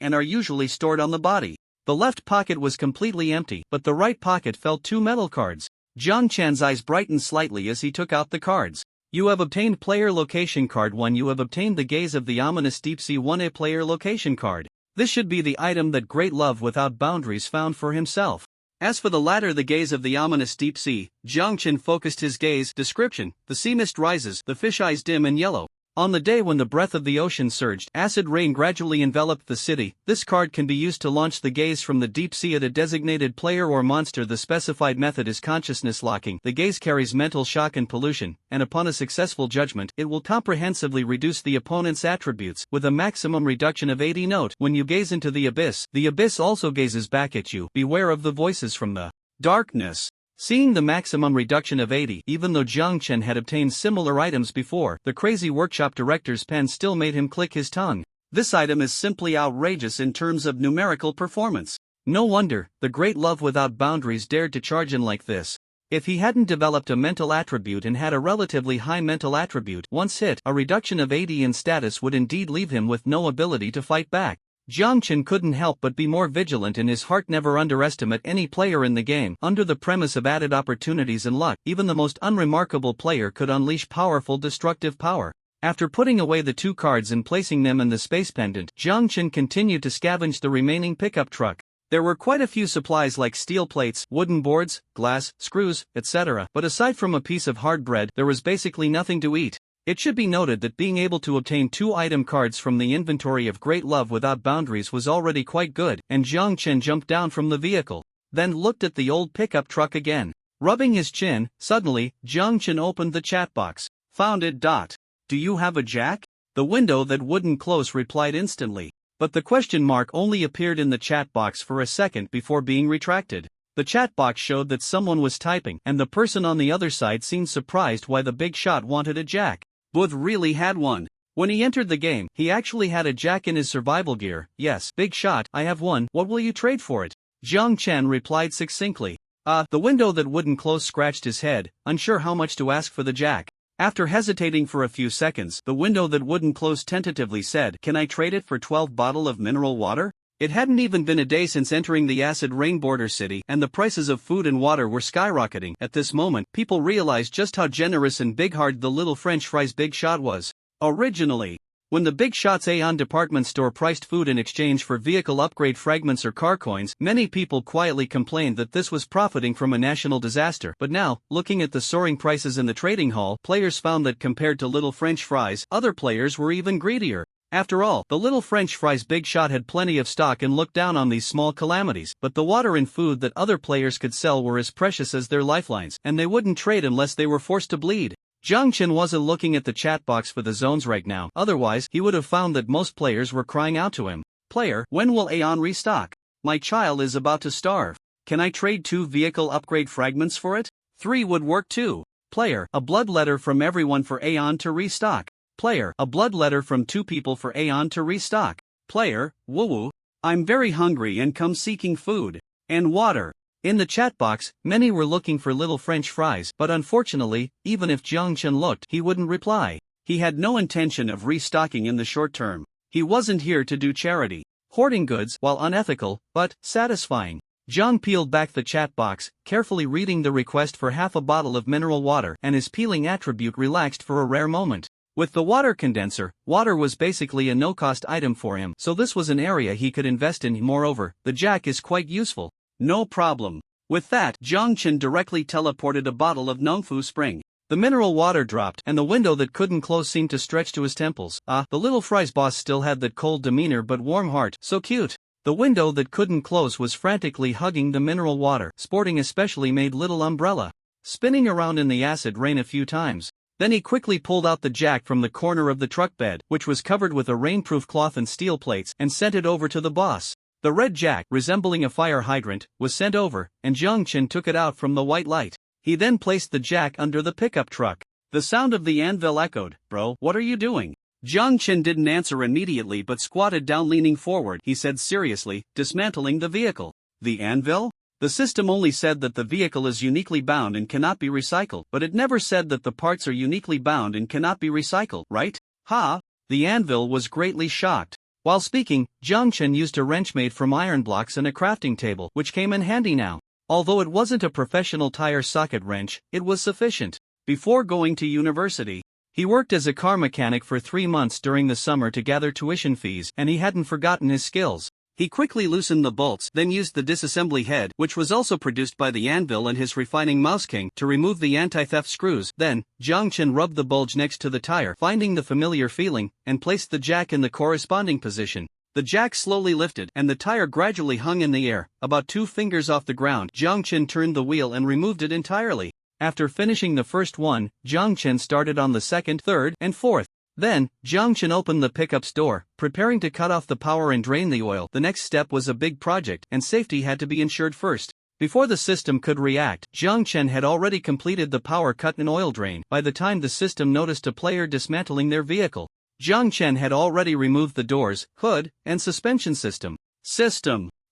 and are usually stored on the body. The left pocket was completely empty, but the right pocket felt 2 metal cards. Jiang Chan's eyes brightened slightly as he took out the cards. You have obtained player location card 1. You have obtained the Gaze of the Ominous Deep Sea 1A player location card. This should be the item that Great Love Without Boundaries found for himself. As for the latter, the Gaze of the Ominous Deep Sea, Jiang Chen focused his gaze. Description: the sea mist rises, the fish eyes dim and yellow. On the day when the breath of the ocean surged, acid rain gradually enveloped the city. This card can be used to launch the gaze from the deep sea at a designated player or monster. The specified method is consciousness locking. The gaze carries mental shock and pollution, and upon a successful judgment, it will comprehensively reduce the opponent's attributes, with a maximum reduction of 80. Note: when you gaze into the abyss also gazes back at you. Beware of the voices from the darkness. Seeing the maximum reduction of 80, even though Jiang Chen had obtained similar items before, the crazy workshop director's pen still made him click his tongue. This item is simply outrageous in terms of numerical performance. No wonder the Great Love Without Boundaries dared to charge in like this. If he hadn't developed a mental attribute and had a relatively high mental attribute, once hit, a reduction of 80 in status would indeed leave him with no ability to fight back. Jiang Chen couldn't help but be more vigilant in his heart. Never underestimate any player in the game. Under the premise of added opportunities and luck, even the most unremarkable player could unleash powerful destructive power. After putting away the 2 cards and placing them in the space pendant, Jiang Chen continued to scavenge the remaining pickup truck. There were quite a few supplies like steel plates, wooden boards, glass, screws, etc., but aside from a piece of hard bread, there was basically nothing to eat. It should be noted that being able to obtain 2 item cards from the inventory of Great Love Without Boundaries was already quite good, and Jiang Chen jumped down from the vehicle, then looked at the old pickup truck again. Rubbing his chin, suddenly, Jiang Chen opened the chat box. Found it. Do you have a jack? The window that wouldn't close replied instantly, but the question mark only appeared in the chat box for a second before being retracted. The chat box showed that someone was typing, and the person on the other side seemed surprised why the big shot wanted a jack. Booth really had one. When he entered the game, he actually had a jack in his survival gear. Yes, big shot, I have one. What will you trade for it? Jiang Chen replied succinctly. The window that wouldn't close scratched his head, unsure how much to ask for the jack. After hesitating for a few seconds, the window that wouldn't close tentatively said, "Can I trade it for 12 bottles of mineral water?" It hadn't even been a day since entering the acid rain border city, and the prices of food and water were skyrocketing. At this moment, people realized just how generous and big-hearted the little French fries Big Shot was. Originally, When the big shots Aeon department store priced food in exchange for vehicle upgrade fragments or car coins, many people quietly complained that this was profiting from a national disaster. But now, looking at the soaring prices in the trading hall, players found that compared to little French fries, other players were even greedier. After all, the little French fries big shot had plenty of stock and looked down on these small calamities, but the water and food that other players could sell were as precious as their lifelines, and they wouldn't trade unless they were forced to bleed. Jiang Chen wasn't looking at the chat box for the zones right now, otherwise he would have found that most players were crying out to him. Player, when will Aeon restock? My child is about to starve. Can I trade 2 vehicle upgrade fragments for it? 3 would work too. Player, a blood letter from everyone for Aeon to restock. Player, a blood letter from 2 people for Aeon to restock. Player, woo-woo. I'm very hungry and come seeking food. And water. In the chat box, many were looking for little French fries, but unfortunately, even if Jiang Chen looked, he wouldn't reply. He had no intention of restocking in the short term. He wasn't here to do charity. Hoarding goods, while unethical, but satisfying. Jiang peeled back the chat box, carefully reading the request for half a bottle of mineral water, and his peeling attribute relaxed for a rare moment. With the water condenser, water was basically a no-cost item for him, so this was an area he could invest in. Moreover, the jack is quite useful. No problem. With that, Jiang Chen directly teleported a bottle of Nongfu Spring. The mineral water dropped, and the window that couldn't close seemed to stretch to his temples. The little fries boss still had that cold demeanor but warm heart. So cute. The window that couldn't close was frantically hugging the mineral water, sporting a specially made little umbrella. Spinning around in the acid rain a few times. Then he quickly pulled out the jack from the corner of the truck bed, which was covered with a rainproof cloth and steel plates, and sent it over to the boss. The red jack, resembling a fire hydrant, was sent over, and Jiang Chen took it out from the white light. He then placed the jack under the pickup truck. The sound of the anvil echoed. Bro, what are you doing? Jiang Chen didn't answer immediately but squatted down leaning forward. He said seriously, dismantling the vehicle. The anvil? The system only said that the vehicle is uniquely bound and cannot be recycled, but it never said that the parts are uniquely bound and cannot be recycled, right? Ha! The anvil was greatly shocked. While speaking, Jiang Chen used a wrench made from iron blocks and a crafting table, which came in handy now. Although it wasn't a professional tire socket wrench, it was sufficient. Before going to university, he worked as a car mechanic for 3 months during the summer to gather tuition fees, and he hadn't forgotten his skills. He quickly loosened the bolts, then used the disassembly head, which was also produced by the anvil and his refining mouse king, to remove the anti-theft screws. Then, Jiang Chen rubbed the bulge next to the tire, finding the familiar feeling, and placed the jack in the corresponding position. The jack slowly lifted, and the tire gradually hung in the air, about 2 fingers off the ground. Jiang Chen turned the wheel and removed it entirely. After finishing the first one, Jiang Chen started on the second, third, and fourth. Then, Jiang Chen opened the pickup's door, preparing to cut off the power and drain the oil. The next step was a big project, and safety had to be ensured first. Before the system could react, Jiang Chen had already completed the power cut and oil drain. By the time the system noticed a player dismantling their vehicle, Jiang Chen had already removed the doors, hood, and suspension system.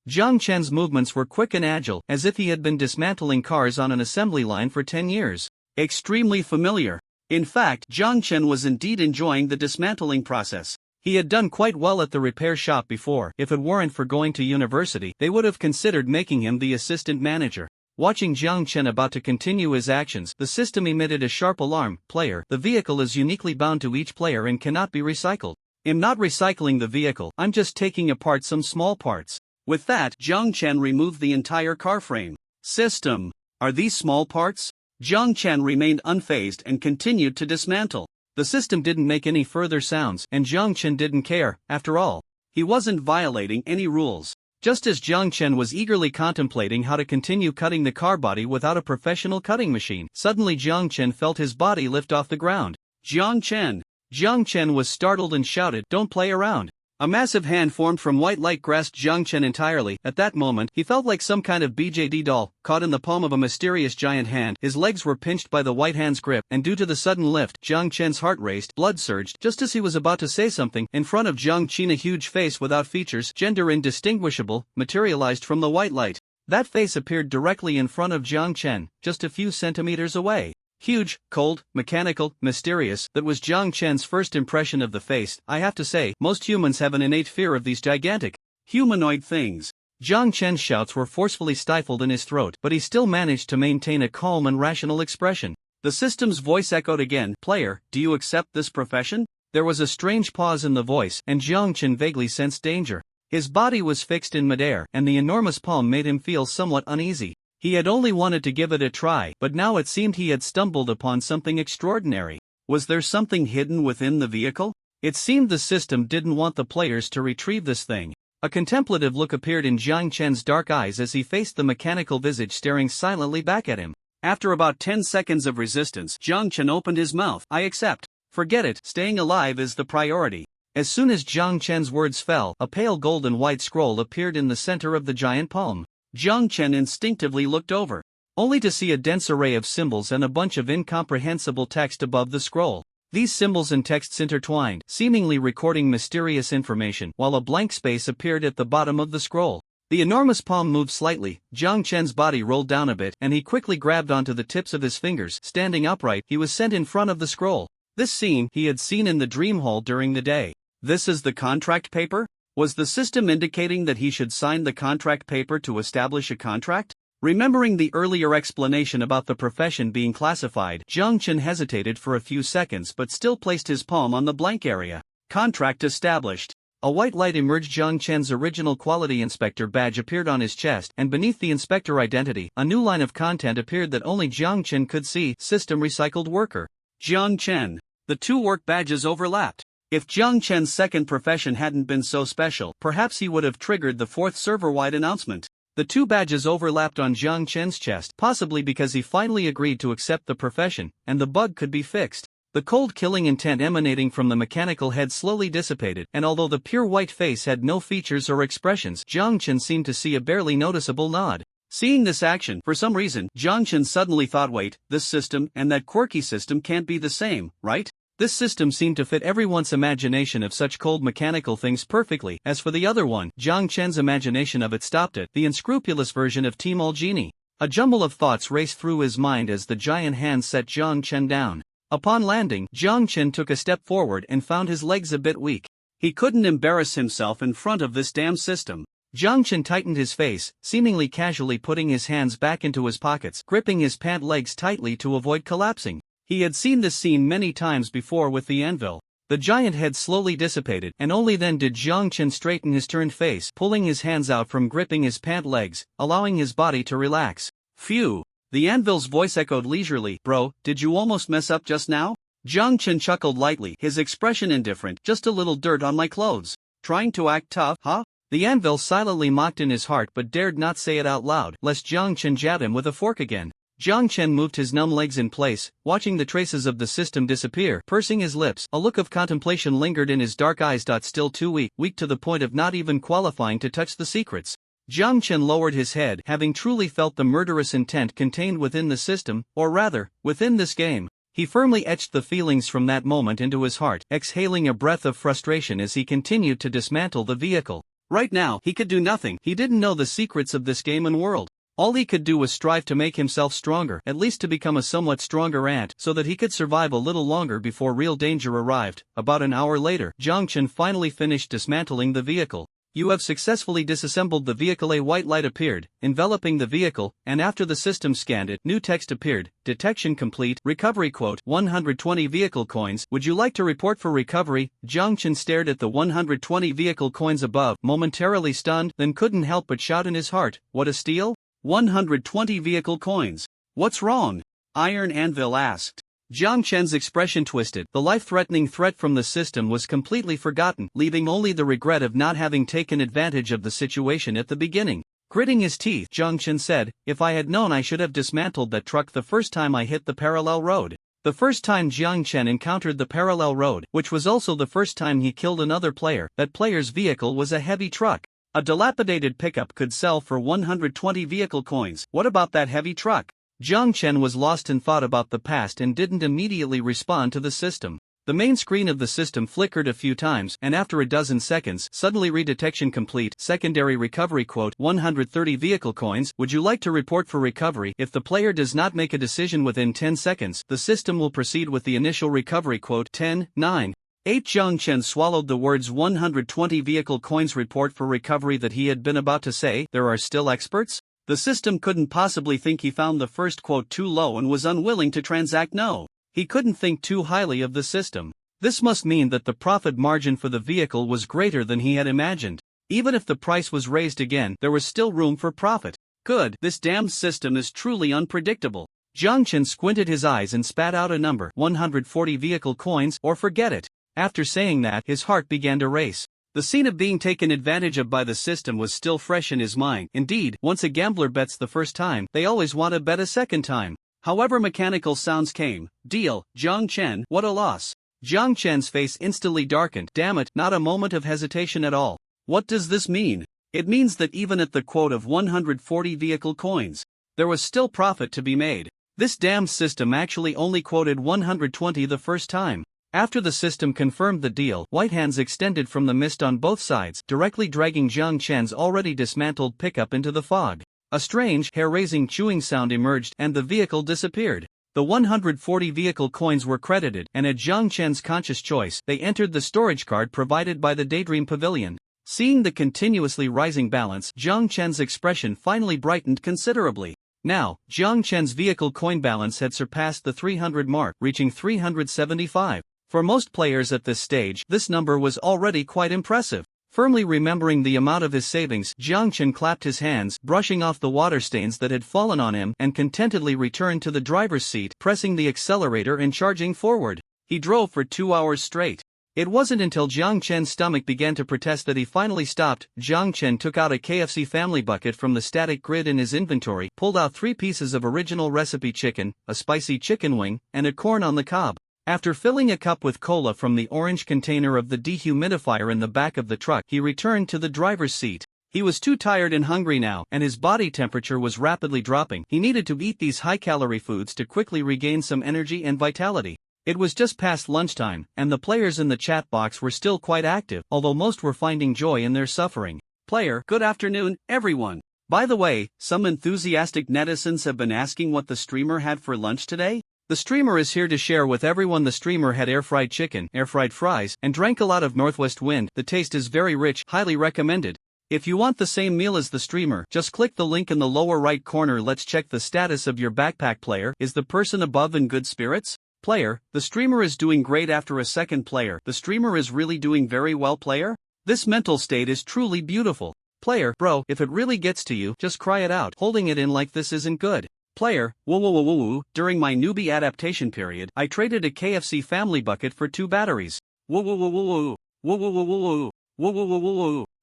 Jiang Chen's movements were quick and agile, as if he had been dismantling cars on an assembly line for 10 years. Extremely familiar. In fact, Jiang Chen was indeed enjoying the dismantling process. He had done quite well at the repair shop before. If it weren't for going to university, they would have considered making him the assistant manager. Watching Jiang Chen about to continue his actions, the system emitted a sharp alarm. Player, the vehicle is uniquely bound to each player and cannot be recycled. I'm not recycling the vehicle, I'm just taking apart some small parts. With that, Jiang Chen removed the entire car frame. System. Are these small parts? Jiang Chen remained unfazed and continued to dismantle. The system didn't make any further sounds, and Jiang Chen didn't care. After all, he wasn't violating any rules. Just as Jiang Chen was eagerly contemplating how to continue cutting the car body without a professional cutting machine, suddenly Jiang Chen felt his body lift off the ground. Jiang Chen! Jiang Chen was startled and shouted, "Don't play around." A massive hand formed from white light grasped Jiang Chen entirely. At that moment, he felt like some kind of BJD doll, caught in the palm of a mysterious giant hand. His legs were pinched by the white hand's grip, and due to the sudden lift, Jiang Chen's heart raced, blood surged. Just as he was about to say something, in front of Jiang Chen a huge face without features, gender indistinguishable, materialized from the white light. That face appeared directly in front of Jiang Chen, just a few centimeters away. Huge, cold, mechanical, mysterious, that was Jiang Chen's first impression of the face. I have to say, most humans have an innate fear of these gigantic, humanoid things. Jiang Chen's shouts were forcefully stifled in his throat, but he still managed to maintain a calm and rational expression. The system's voice echoed again. Player, do you accept this profession? There was a strange pause in the voice, and Jiang Chen vaguely sensed danger. His body was fixed in midair, and the enormous palm made him feel somewhat uneasy. He had only wanted to give it a try, but now it seemed he had stumbled upon something extraordinary. Was there something hidden within the vehicle? It seemed the system didn't want the players to retrieve this thing. A contemplative look appeared in Jiang Chen's dark eyes as he faced the mechanical visage staring silently back at him. After about 10 seconds of resistance, Jiang Chen opened his mouth. I accept. Forget it, staying alive is the priority. As soon as Jiang Chen's words fell, a pale golden white scroll appeared in the center of the giant palm. Jiang Chen instinctively looked over, only to see a dense array of symbols and a bunch of incomprehensible text above the scroll. These symbols and texts intertwined, seemingly recording mysterious information, while a blank space appeared at the bottom of the scroll. The enormous palm moved slightly, Jiang Chen's body rolled down a bit, and he quickly grabbed onto the tips of his fingers. Standing upright, he was sent in front of the scroll. This scene he had seen in the dream hall during the day. This is the contract paper? Was the system indicating that he should sign the contract paper to establish a contract? Remembering the earlier explanation about the profession being classified, Jiang Chen hesitated for a few seconds but still placed his palm on the blank area. Contract established. A white light emerged. Jiang Chen's original quality inspector badge appeared on his chest, and beneath the inspector identity, a new line of content appeared that only Jiang Chen could see: System Recycled Worker. Jiang Chen. The two work badges overlapped. If Jiang Chen's second profession hadn't been so special, perhaps he would have triggered the fourth server-wide announcement. The two badges overlapped on Jiang Chen's chest, possibly because he finally agreed to accept the profession, and the bug could be fixed. The cold killing intent emanating from the mechanical head slowly dissipated, and although the pure white face had no features or expressions, Jiang Chen seemed to see a barely noticeable nod. Seeing this action, for some reason, Jiang Chen suddenly thought, wait, this system and that quirky system can't be the same, right? This system seemed to fit everyone's imagination of such cold mechanical things perfectly. As for the other one, Jiang Chen's imagination of it stopped at the unscrupulous version of Team Genie. A jumble of thoughts raced through his mind as the giant hand set Jiang Chen down. Upon landing, Jiang Chen took a step forward and found his legs a bit weak. He couldn't embarrass himself in front of this damn system. Jiang Chen tightened his face, seemingly casually putting his hands back into his pockets, gripping his pant legs tightly to avoid collapsing. He had seen this scene many times before with the anvil. The giant head slowly dissipated, and only then did Jiang Chen straighten his turned face, pulling his hands out from gripping his pant legs, allowing his body to relax. Phew. The anvil's voice echoed leisurely. Bro, did you almost mess up just now? Jiang Chen chuckled lightly, his expression indifferent. Just a little dirt on my clothes. Trying to act tough, huh? The anvil silently mocked in his heart but dared not say it out loud, lest Jiang Chen jab him with a fork again. Jiang Chen moved his numb legs in place, watching the traces of the system disappear, pursing his lips. A look of contemplation lingered in his dark eyes. Still too weak to the point of not even qualifying to touch the secrets. Jiang Chen lowered his head, having truly felt the murderous intent contained within the system, or rather, within this game. He firmly etched the feelings from that moment into his heart, exhaling a breath of frustration as he continued to dismantle the vehicle. Right now, he could do nothing. He didn't know the secrets of this game and world. All he could do was strive to make himself stronger, at least to become a somewhat stronger ant, so that he could survive a little longer before real danger arrived. About an hour later, Jiang Chen finally finished dismantling the vehicle. You have successfully disassembled the vehicle. A white light appeared, enveloping the vehicle, and after the system scanned it, new text appeared. Detection complete. Recovery quote, 120 vehicle coins. Would you like to report for recovery? Jiang Chen stared at the 120 vehicle coins above, momentarily stunned, then couldn't help but shout in his heart, what a steal? 120 vehicle coins. What's wrong? Iron Anvil asked. Jiang Chen's expression twisted. The life-threatening threat from the system was completely forgotten, leaving only the regret of not having taken advantage of the situation at the beginning. Gritting his teeth, Jiang Chen said, if I had known I should have dismantled that truck the first time I hit the parallel road. The first time Jiang Chen encountered the parallel road, which was also the first time he killed another player, that player's vehicle was a heavy truck. A dilapidated pickup could sell for 120 vehicle coins. What about that heavy truck? Jiang Chen was lost in thought about the past and didn't immediately respond to the system. The main screen of the system flickered a few times, and after a dozen seconds, suddenly redetection complete. Secondary recovery quote, 130 vehicle coins. Would you like to report for recovery? If the player does not make a decision within 10 seconds, the system will proceed with the initial recovery quote, 10, 9. 8. Jiang Chen swallowed the words 120 vehicle coins report for recovery that he had been about to say. There are still experts? The system couldn't possibly think he found the first quote too low and was unwilling to transact. No. He couldn't think too highly of the system. This must mean that the profit margin for the vehicle was greater than he had imagined. Even if the price was raised again, there was still room for profit. Good, this damned system is truly unpredictable. Jiang Chen squinted his eyes and spat out a number, 140 vehicle coins, or forget it. After saying that, his heart began to race. The scene of being taken advantage of by the system was still fresh in his mind. Indeed, once a gambler bets the first time, they always want to bet a second time. However, mechanical sounds came. Deal, Jiang Chen, what a loss. Jiang Chen's face instantly darkened. Damn it, not a moment of hesitation at all. What does this mean? It means that even at the quote of 140 vehicle coins, there was still profit to be made. This damned system actually only quoted 120 the first time. After the system confirmed the deal, white hands extended from the mist on both sides, directly dragging Jiang Chen's already dismantled pickup into the fog. A strange, hair-raising chewing sound emerged and the vehicle disappeared. The 140 vehicle coins were credited, and at Jiang Chen's conscious choice, they entered the storage card provided by the Daydream Pavilion. Seeing the continuously rising balance, Jiang Chen's expression finally brightened considerably. Now, Jiang Chen's vehicle coin balance had surpassed the 300 mark, reaching 375. For most players at this stage, this number was already quite impressive. Firmly remembering the amount of his savings, Jiang Chen clapped his hands, brushing off the water stains that had fallen on him, and contentedly returned to the driver's seat, pressing the accelerator and charging forward. He drove for 2 hours straight. It wasn't until Jiang Chen's stomach began to protest that he finally stopped. Jiang Chen took out a KFC family bucket from the static grid in his inventory, pulled out 3 pieces of original recipe chicken, a spicy chicken wing, and a corn on the cob. After filling a cup with cola from the orange container of the dehumidifier in the back of the truck, he returned to the driver's seat. He was too tired and hungry now, and his body temperature was rapidly dropping. He needed to eat these high-calorie foods to quickly regain some energy and vitality. It was just past lunchtime, and the players in the chat box were still quite active, although most were finding joy in their suffering. Player, good afternoon, everyone. By the way, some enthusiastic netizens have been asking what the streamer had for lunch today. The streamer is here to share with everyone. The streamer had air-fried chicken, air-fried fries, and drank a lot of Northwest Wind. The taste is very rich, highly recommended. If you want the same meal as the streamer, just click the link in the lower right corner. Let's check the status of your backpack. Player, is the person above in good spirits? Player, the streamer is doing great. After a second. Player, the streamer is really doing very well. Player, this mental state is truly beautiful. Player, bro, if it really gets to you, just cry it out. Holding it in like this isn't good. Player, whoa. During my newbie adaptation period, I traded a KFC family bucket for 2 batteries. Whoa.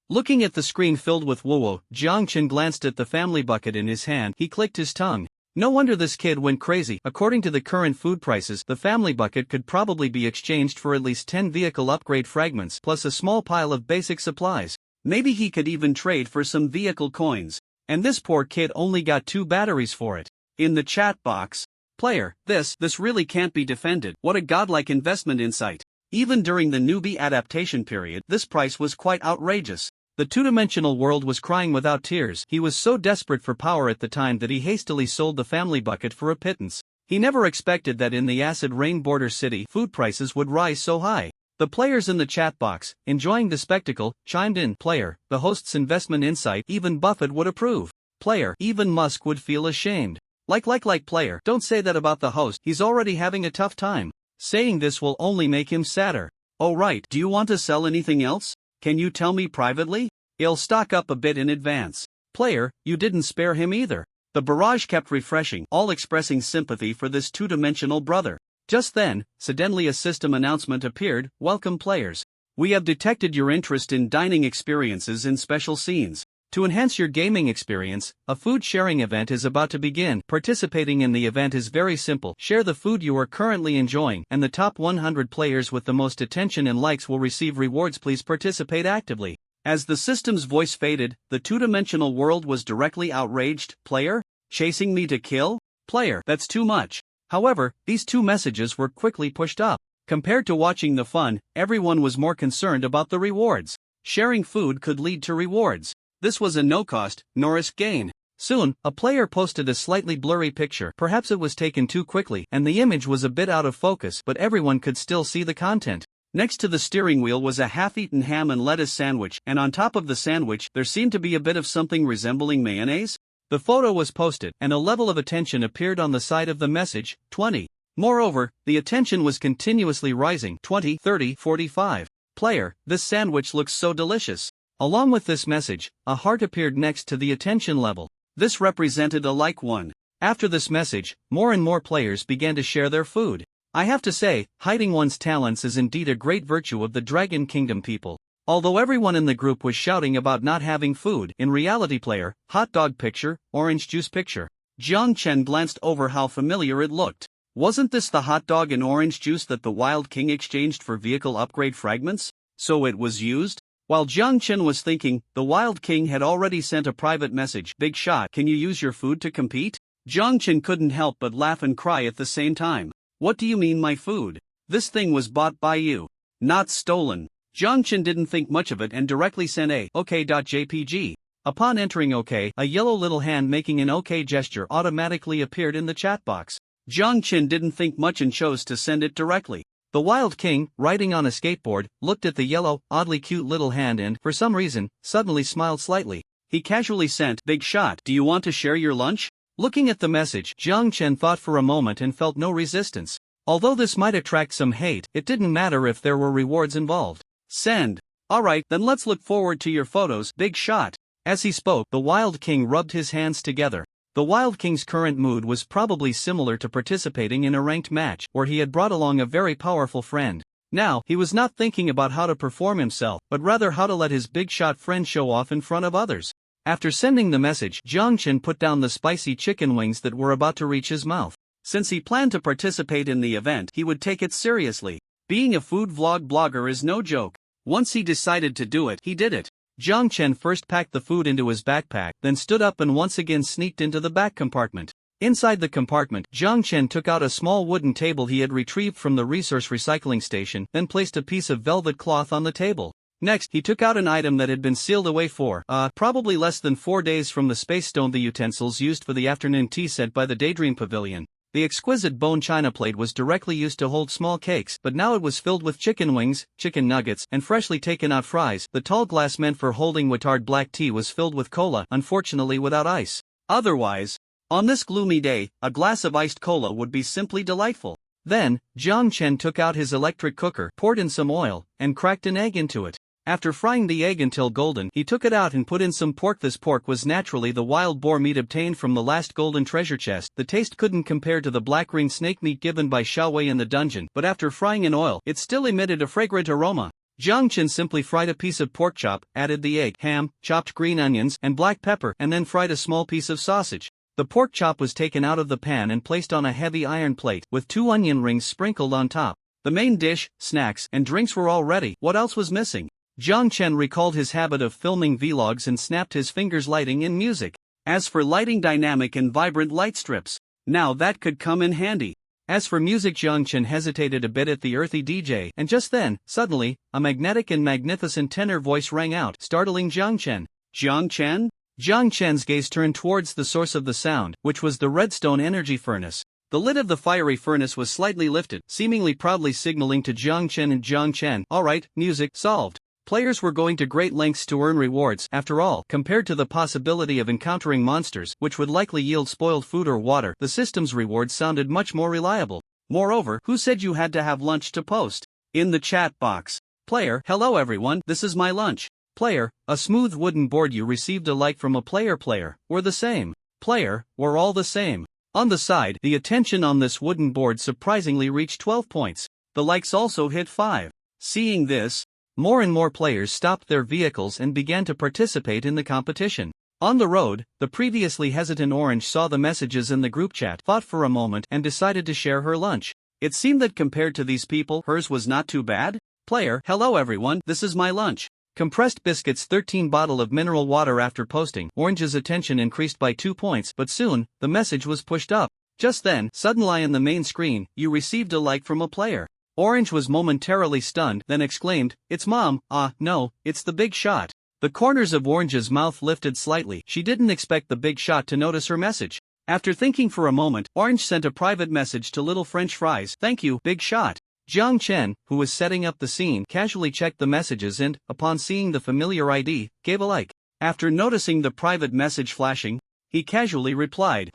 Looking at the screen filled with whoa, Jiang Chen glanced at the family bucket in his hand. He clicked his tongue. No wonder this kid went crazy. According to the current food prices, the family bucket could probably be exchanged for at least 10 vehicle upgrade fragments, plus a small pile of basic supplies. Maybe he could even trade for some vehicle coins. And this poor kid only got 2 batteries for it. In the chat box, player, this really can't be defended. What a godlike investment insight. Even during the newbie adaptation period, this price was quite outrageous. The two-dimensional world was crying without tears. He was so desperate for power at the time that he hastily sold the family bucket for a pittance. He never expected that in the acid rain border city, food prices would rise so high. The players in the chat box, enjoying the spectacle, chimed in. Player, the host's investment insight, even Buffett would approve. Player, even Musk would feel ashamed. Like player, don't say that about the host. He's already having a tough time. Saying this will only make him sadder. Oh right, do you want to sell anything else? Can you tell me privately? I'll stock up a bit in advance. Player, you didn't spare him either. The barrage kept refreshing, all expressing sympathy for this two-dimensional brother. Just then, suddenly a system announcement appeared. Welcome players. We have detected your interest in dining experiences in special scenes. To enhance your gaming experience, a food sharing event is about to begin. Participating in the event is very simple. Share the food you are currently enjoying, and the top 100 players with the most attention and likes will receive rewards. Please participate actively. As the system's voice faded, the two-dimensional world was directly outraged. Player? Chasing me to kill? Player, that's too much. However, these 2 messages were quickly pushed up. Compared to watching the fun, everyone was more concerned about the rewards. Sharing food could lead to rewards. This was a no-cost, no-risk gain. Soon, a player posted a slightly blurry picture. Perhaps it was taken too quickly, and the image was a bit out of focus, but everyone could still see the content. Next to the steering wheel was a half-eaten ham and lettuce sandwich, and on top of the sandwich, there seemed to be a bit of something resembling mayonnaise. The photo was posted, and a level of attention appeared on the side of the message. 20. Moreover, the attention was continuously rising 20, 30, 45. Player, this sandwich looks so delicious. Along with this message, a heart appeared next to the attention level. This represented a like one. After this message, more and more players began to share their food. I have to say, hiding one's talents is indeed a great virtue of the Dragon Kingdom people. Although everyone in the group was shouting about not having food, in reality player, hot dog picture, orange juice picture. Jiang Chen glanced over how familiar it looked. Wasn't this the hot dog and orange juice that the Wild King exchanged for vehicle upgrade fragments? So it was used? While Jiang Chen was thinking, the Wild King had already sent a private message. Big shot, can you use your food to compete? Jiang Chen couldn't help but laugh and cry at the same time. What do you mean my food? This thing was bought by you. Not stolen. Jiang Chen didn't think much of it and directly sent a OK.jpg. Upon entering OK, a yellow little hand making an OK gesture automatically appeared in the chat box. Jiang Chen didn't think much and chose to send it directly. The Wild King, riding on a skateboard, looked at the yellow, oddly cute little hand and, for some reason, suddenly smiled slightly. He casually sent, "Big shot, do you want to share your lunch?" Looking at the message, Jiang Chen thought for a moment and felt no resistance. Although this might attract some hate, it didn't matter if there were rewards involved. Send. Alright, then let's look forward to your photos, big shot. As he spoke, the Wild King rubbed his hands together. The Wild King's current mood was probably similar to participating in a ranked match, where he had brought along a very powerful friend. Now, he was not thinking about how to perform himself, but rather how to let his big shot friend show off in front of others. After sending the message, Jiang Chen put down the spicy chicken wings that were about to reach his mouth. Since he planned to participate in the event, he would take it seriously. Being a food vlog blogger is no joke. Once he decided to do it, he did it. Jiang Chen first packed the food into his backpack, then stood up and once again sneaked into the back compartment. Inside the compartment, Jiang Chen took out a small wooden table he had retrieved from the resource recycling station, then placed a piece of velvet cloth on the table. Next, he took out an item that had been sealed away for, probably less than 4 days from the space stone, the utensils used for the afternoon tea set by the Daydream Pavilion. The exquisite bone china plate was directly used to hold small cakes, but now it was filled with chicken wings, chicken nuggets, and freshly taken out fries. The tall glass meant for holding Watard black tea was filled with cola, unfortunately without ice. Otherwise, on this gloomy day, a glass of iced cola would be simply delightful. Then, Jiang Chen took out his electric cooker, poured in some oil, and cracked an egg into it. After frying the egg until golden, he took it out and put in some pork. This pork was naturally the wild boar meat obtained from the last golden treasure chest. The taste couldn't compare to the black ring snake meat given by Xiaowei in the dungeon, but after frying in oil, it still emitted a fragrant aroma. Jiang Chen simply fried a piece of pork chop, added the egg, ham, chopped green onions, and black pepper, and then fried a small piece of sausage. The pork chop was taken out of the pan and placed on a heavy iron plate, with 2 onion rings sprinkled on top. The main dish, snacks, and drinks were all ready. What else was missing? Jiang Chen recalled his habit of filming vlogs and snapped his fingers lighting in music. As for lighting, dynamic and vibrant light strips. Now that could come in handy. As for music, Jiang Chen hesitated a bit at the earthy DJ, and just then, suddenly, a magnetic and magnificent tenor voice rang out, startling Jiang Chen. Jiang Chen? Jiang Chen's gaze turned towards the source of the sound, which was the redstone energy furnace. The lid of the fiery furnace was slightly lifted, seemingly proudly signaling to Jiang Chen and Jiang Chen, "Alright, music, solved." Players were going to great lengths to earn rewards. After all, compared to the possibility of encountering monsters, which would likely yield spoiled food or water, the system's rewards sounded much more reliable. Moreover, who said you had to have lunch to post? In the chat box. Player, hello everyone, this is my lunch. Player, a smooth wooden board. You received a like from a player. Player, we're the same. Player, we're all the same. On the side, the attention on this wooden board surprisingly reached 12 points. The likes also hit 5. Seeing this, more and more players stopped their vehicles and began to participate in the competition. On the road, the previously hesitant Orange saw the messages in the group chat, thought for a moment, and decided to share her lunch. It seemed that compared to these people, hers was not too bad. Player, hello everyone, this is my lunch. Compressed biscuits, 13 bottle of mineral water. After posting, Orange's attention increased by 2 points, but soon, the message was pushed up. Just then, suddenly on the main screen, you received a like from a player. Orange was momentarily stunned, then exclaimed, "It's Mom, no, it's the big shot." The corners of Orange's mouth lifted slightly. She didn't expect the big shot to notice her message. After thinking for a moment, Orange sent a private message to Little French Fries, "Thank you, big shot." Jiang Chen, who was setting up the scene, casually checked the messages and, upon seeing the familiar ID, gave a like. After noticing the private message flashing, he casually replied,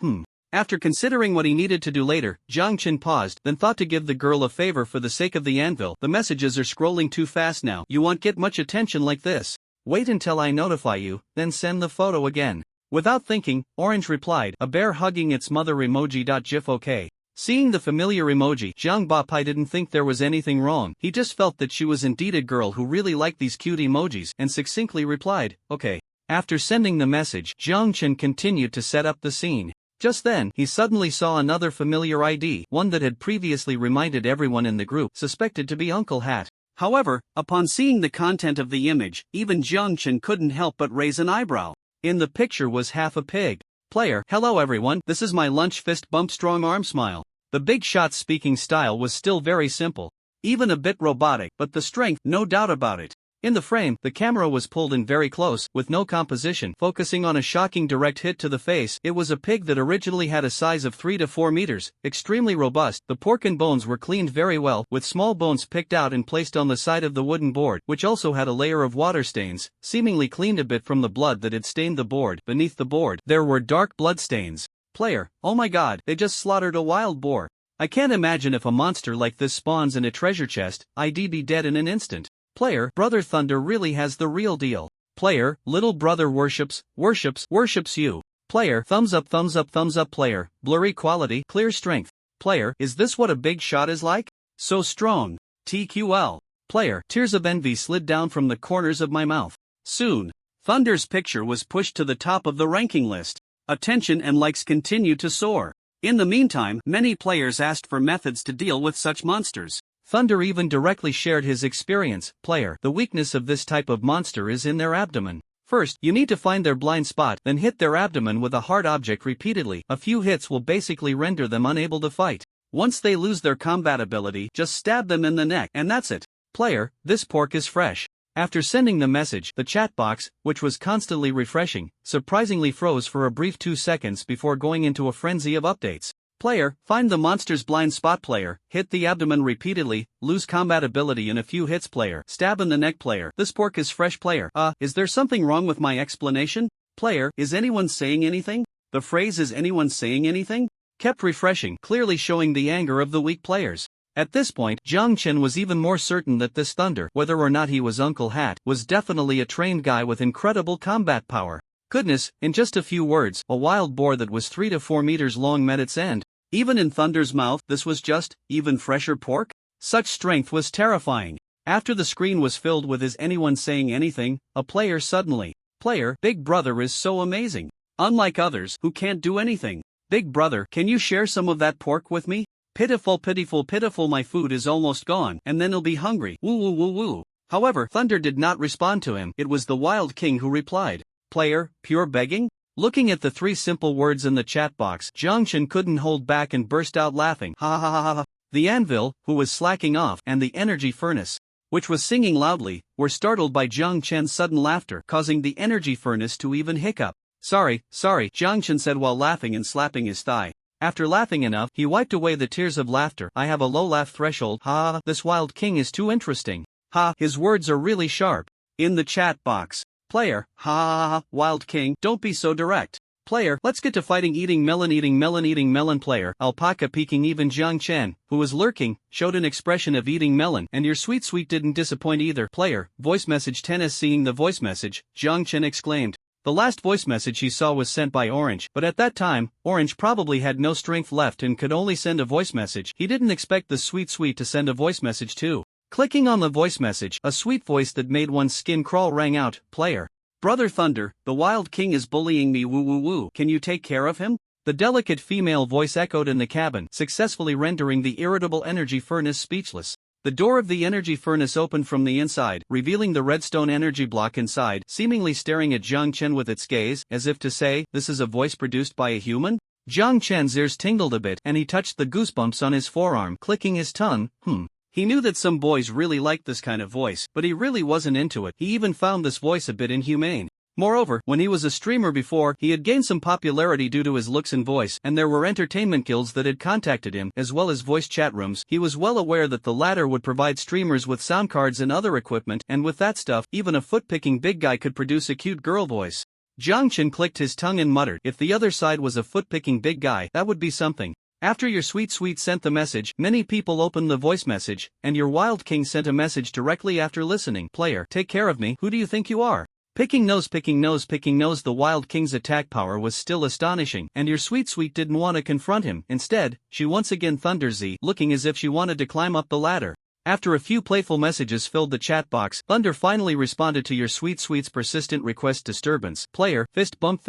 After considering what he needed to do later, Jiang Chen paused, then thought to give the girl a favor for the sake of the anvil. The messages are scrolling too fast now. You won't get much attention like this. Wait until I notify you, then send the photo again. Without thinking, Orange replied, a bear hugging its mother emoji. GIF okay. Seeing the familiar emoji, Zhang Bapai didn't think there was anything wrong. He just felt that she was indeed a girl who really liked these cute emojis and succinctly replied, okay. After sending the message, Jiang Chen continued to set up the scene. Just then, he suddenly saw another familiar ID, one that had previously reminded everyone in the group, suspected to be Uncle Hat. However, upon seeing the content of the image, even Jiang Chen couldn't help but raise an eyebrow. In the picture was half a pig. Player, hello everyone, this is my lunch fist bump strong arm smile. The big shot's speaking style was still very simple. Even a bit robotic, but the strength, no doubt about it. In the frame, the camera was pulled in very close, with no composition, focusing on a shocking direct hit to the face. It was a pig that originally had a size of 3 to 4 meters, extremely robust. The pork and bones were cleaned very well, with small bones picked out and placed on the side of the wooden board, which also had a layer of water stains, seemingly cleaned a bit from the blood that had stained the board. Beneath the board, there were dark blood stains. Player, oh my god, they just slaughtered a wild boar. I can't imagine if a monster like this spawns in a treasure chest, I'd be dead in an instant. Player, Brother Thunder really has the real deal. Player, little brother worships you. Player, thumbs up. Player, blurry quality, clear strength. Player, is this what a big shot is like? So strong. TQL. Player, tears of envy slid down from the corners of my mouth. Soon, Thunder's picture was pushed to the top of the ranking list. Attention and likes continued to soar. In the meantime, many players asked for methods to deal with such monsters. Thunder even directly shared his experience. Player, the weakness of this type of monster is in their abdomen. First, you need to find their blind spot, then hit their abdomen with a hard object repeatedly. A few hits will basically render them unable to fight. Once they lose their combat ability, just stab them in the neck, and that's it. Player, this pork is fresh. After sending the message, the chat box, which was constantly refreshing, surprisingly froze for a brief 2 seconds before going into a frenzy of updates. Player, find the monster's blind spot. Player, hit the abdomen repeatedly, lose combat ability in a few hits. Player, stab in the neck. Player, this pork is fresh. Player, is there something wrong with my explanation? Player, is anyone saying anything? The phrase is anyone saying anything? Kept refreshing, clearly showing the anger of the weak players. At this point, Jiang Chen was even more certain that this Thunder, whether or not he was Uncle Hat, was definitely a trained guy with incredible combat power. Goodness, in just a few words, a wild boar that was 3 to 4 meters long met its end. Even in Thunder's mouth, this was just, even fresher pork? Such strength was terrifying. After the screen was filled with "Is anyone saying anything?" a player suddenly. Player, Big Brother is so amazing. Unlike others, who can't do anything. Big Brother, can you share some of that pork with me? Pitiful, my food is almost gone, and then I'll be hungry. Woo. However, Thunder did not respond to him. It was the Wild King who replied. Player, pure begging? Looking at the 3 simple words in the chat box, Jiang Chen couldn't hold back and burst out laughing. Ha. The anvil, who was slacking off, and the energy furnace, which was singing loudly, were startled by Jiang Chen's sudden laughter, causing the energy furnace to even hiccup. Sorry, Jiang Chen said while laughing and slapping his thigh. After laughing enough, he wiped away the tears of laughter. I have a low laugh threshold. Ha, this Wild King is too interesting. Ha, his words are really sharp. In the chat box. Player, ha, Wild King, don't be so direct. Player, let's get to fighting. Eating melon. Player, alpaca peeking. Even Jiang Chen, who was lurking, showed an expression of eating melon, and your sweet didn't disappoint either. Player, voice message. Tennis. Seeing the voice message, Jiang Chen exclaimed. The last voice message he saw was sent by Orange, but at that time, Orange probably had no strength left and could only send a voice message. He didn't expect the sweet to send a voice message too. Clicking on the voice message, a sweet voice that made one's skin crawl rang out. Player, Brother Thunder, the Wild King is bullying me. Woo. Can you take care of him? The delicate female voice echoed in the cabin, successfully rendering the irritable energy furnace speechless. The door of the energy furnace opened from the inside, revealing the redstone energy block inside, seemingly staring at Jiang Chen with its gaze, as if to say, this is a voice produced by a human? Jiang Chen's ears tingled a bit, and he touched the goosebumps on his forearm, clicking his tongue. He knew that some boys really liked this kind of voice, but he really wasn't into it. He even found this voice a bit inhumane. Moreover, when he was a streamer before, he had gained some popularity due to his looks and voice, and there were entertainment guilds that had contacted him, as well as voice chat rooms. He was well aware that the latter would provide streamers with sound cards and other equipment, and with that stuff, even a foot-picking big guy could produce a cute girl voice. Jiang Chen clicked his tongue and muttered, if the other side was a foot-picking big guy, that would be something. After your sweet sent the message, many people opened the voice message, and your wild king sent a message directly after listening. Player, take care of me, who do you think you are? Picking nose. The wild king's attack power was still astonishing, and your sweet didn't want to confront him. Instead, she once again thundered Z, looking as if she wanted to climb up the ladder. After a few playful messages filled the chat box, Thunder finally responded to your sweet's persistent request disturbance. Player, fist bump,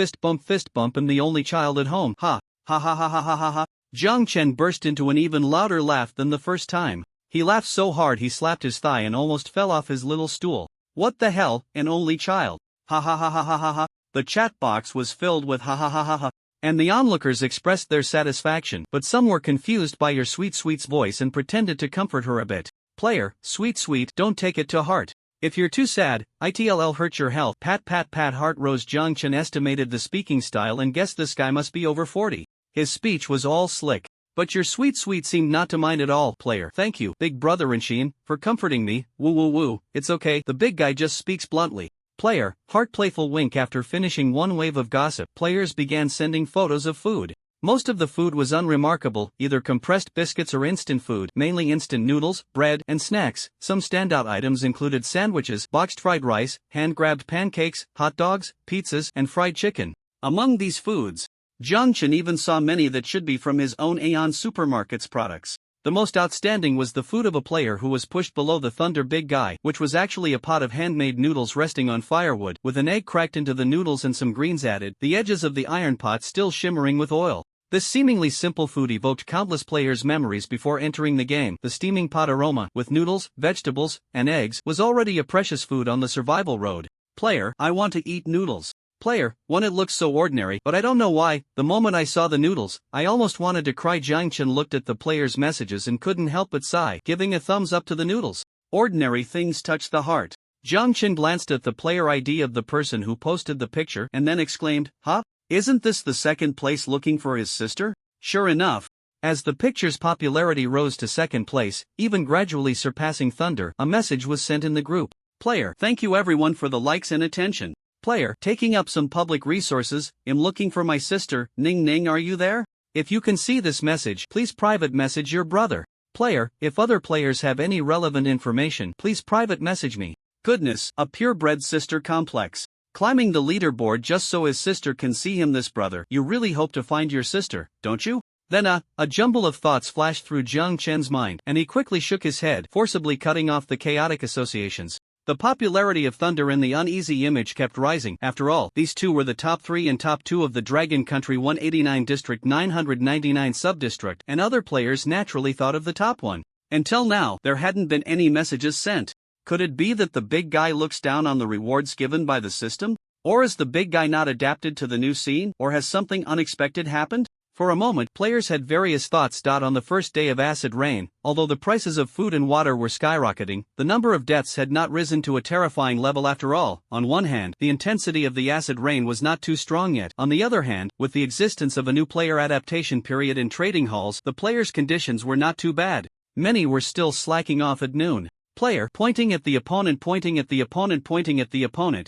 I'm the only child at home. Ha ha. Jiang Chen burst into an even louder laugh than the first time. He laughed so hard he slapped his thigh and almost fell off his little stool. What the hell, an only child? Ha ha. The chat box was filled with ha, and the onlookers expressed their satisfaction, but some were confused by your sweet's voice and pretended to comfort her a bit. Player, sweet, don't take it to heart. If you're too sad, it'll hurt your health. Pat heart rose. Jiang Chen estimated the speaking style and guessed this guy must be over 40. His speech was all slick. But your sweet seemed not to mind at all. Player, thank you, big brother Inshin, for comforting me. Woo. It's okay, the big guy just speaks bluntly. Player, heart playful wink. After finishing one wave of gossip, players began sending photos of food. Most of the food was unremarkable, either compressed biscuits or instant food, mainly instant noodles, bread, and snacks. Some standout items included sandwiches, boxed fried rice, hand-grabbed pancakes, hot dogs, pizzas, and fried chicken. Among these foods, Jiang Chen even saw many that should be from his own Aeon Supermarket's products. The most outstanding was the food of a player who was pushed below the Thunder Big Guy, which was actually a pot of handmade noodles resting on firewood, with an egg cracked into the noodles and some greens added, the edges of the iron pot still shimmering with oil. This seemingly simple food evoked countless players' memories before entering the game. The steaming pot aroma, with noodles, vegetables, and eggs, was already a precious food on the survival road. Player, I want to eat noodles. Player, one, it looks so ordinary, but I don't know why, the moment I saw the noodles, I almost wanted to cry. Jiang Chen looked at the player's messages and couldn't help but sigh, giving a thumbs up to the noodles. Ordinary things touch the heart. Jiang Chen glanced at the player ID of the person who posted the picture and then exclaimed, huh? Isn't this the second place looking for his sister? Sure enough. As the picture's popularity rose to second place, even gradually surpassing Thunder, a message was sent in the group. Player, thank you everyone for the likes and attention. Player, taking up some public resources, am looking for my sister, Ning, are you there? If you can see this message, please private message your brother. Player, if other players have any relevant information, please private message me. Goodness, a purebred sister complex. Climbing the leaderboard just so his sister can see him. This brother, you really hope to find your sister, don't you? Then a jumble of thoughts flashed through Jiang Chen's mind, and he quickly shook his head, forcibly cutting off the chaotic associations. The popularity of Thunder and the uneasy image kept rising. After all, these two were the top 3 and top 2 of the Dragon Country 189 District 999 Subdistrict, and other players naturally thought of the top one. Until now, there hadn't been any messages sent. Could it be that the big guy looks down on the rewards given by the system? Or is the big guy not adapted to the new scene? Or has something unexpected happened? For a moment, players had various thoughts. On the first day of acid rain, although the prices of food and water were skyrocketing, the number of deaths had not risen to a terrifying level after all. On one hand, the intensity of the acid rain was not too strong yet. On the other hand, with the existence of a new player adaptation period in trading halls, the players' conditions were not too bad. Many were still slacking off at noon. Player, pointing at the opponent,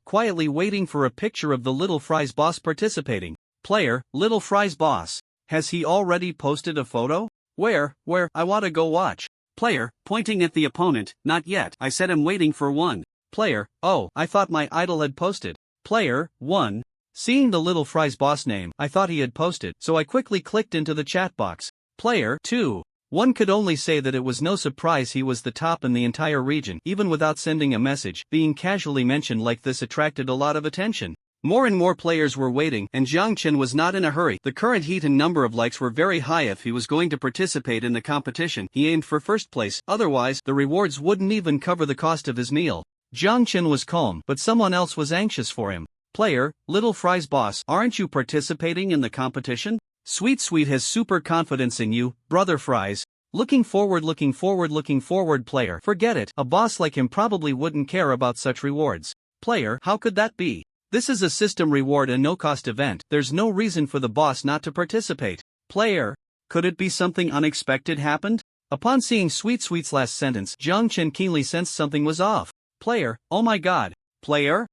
quietly waiting for a picture of the Little Fries boss participating. Player, Little Fries boss. Has he already posted a photo? Where, I wanna go watch. Player, pointing at the opponent, not yet, I said I'm waiting for one. Player, oh, I thought my idol had posted. Player, 1. Seeing the Little Fries boss name, I thought he had posted, so I quickly clicked into the chat box. Player, 2. One could only say that it was no surprise he was the top in the entire region. Even without sending a message, being casually mentioned like this attracted a lot of attention. More and more players were waiting, and Jiang Chen was not in a hurry. The current heat and number of likes were very high. If he was going to participate in the competition, he aimed for first place, otherwise, the rewards wouldn't even cover the cost of his meal. Jiang Chen was calm, but someone else was anxious for him. Player, Little Fries boss, aren't you participating in the competition? Sweet has super confidence in you, brother Fries. Looking forward. Player, forget it, a boss like him probably wouldn't care about such rewards. Player, how could that be? This is a system reward and no-cost event, there's no reason for the boss not to participate. Player, could it be something unexpected happened? Upon seeing Sweet's last sentence, Jiang Chen keenly sensed something was off. Player, oh my god. Player,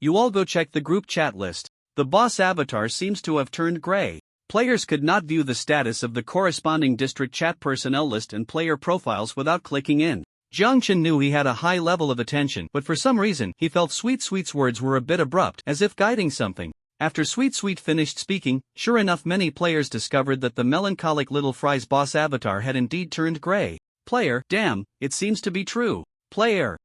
you all go check the group chat list. The boss avatar seems to have turned gray. Players could not view the status of the corresponding district chat personnel list and player profiles without clicking in. Jiang Chen knew he had a high level of attention, but for some reason, he felt Sweet Sweet's words were a bit abrupt, as if guiding something. After Sweet Sweet finished speaking, sure enough many players discovered that the melancholic Little Fry's boss avatar had indeed turned gray. Player, damn, it seems to be true. Player,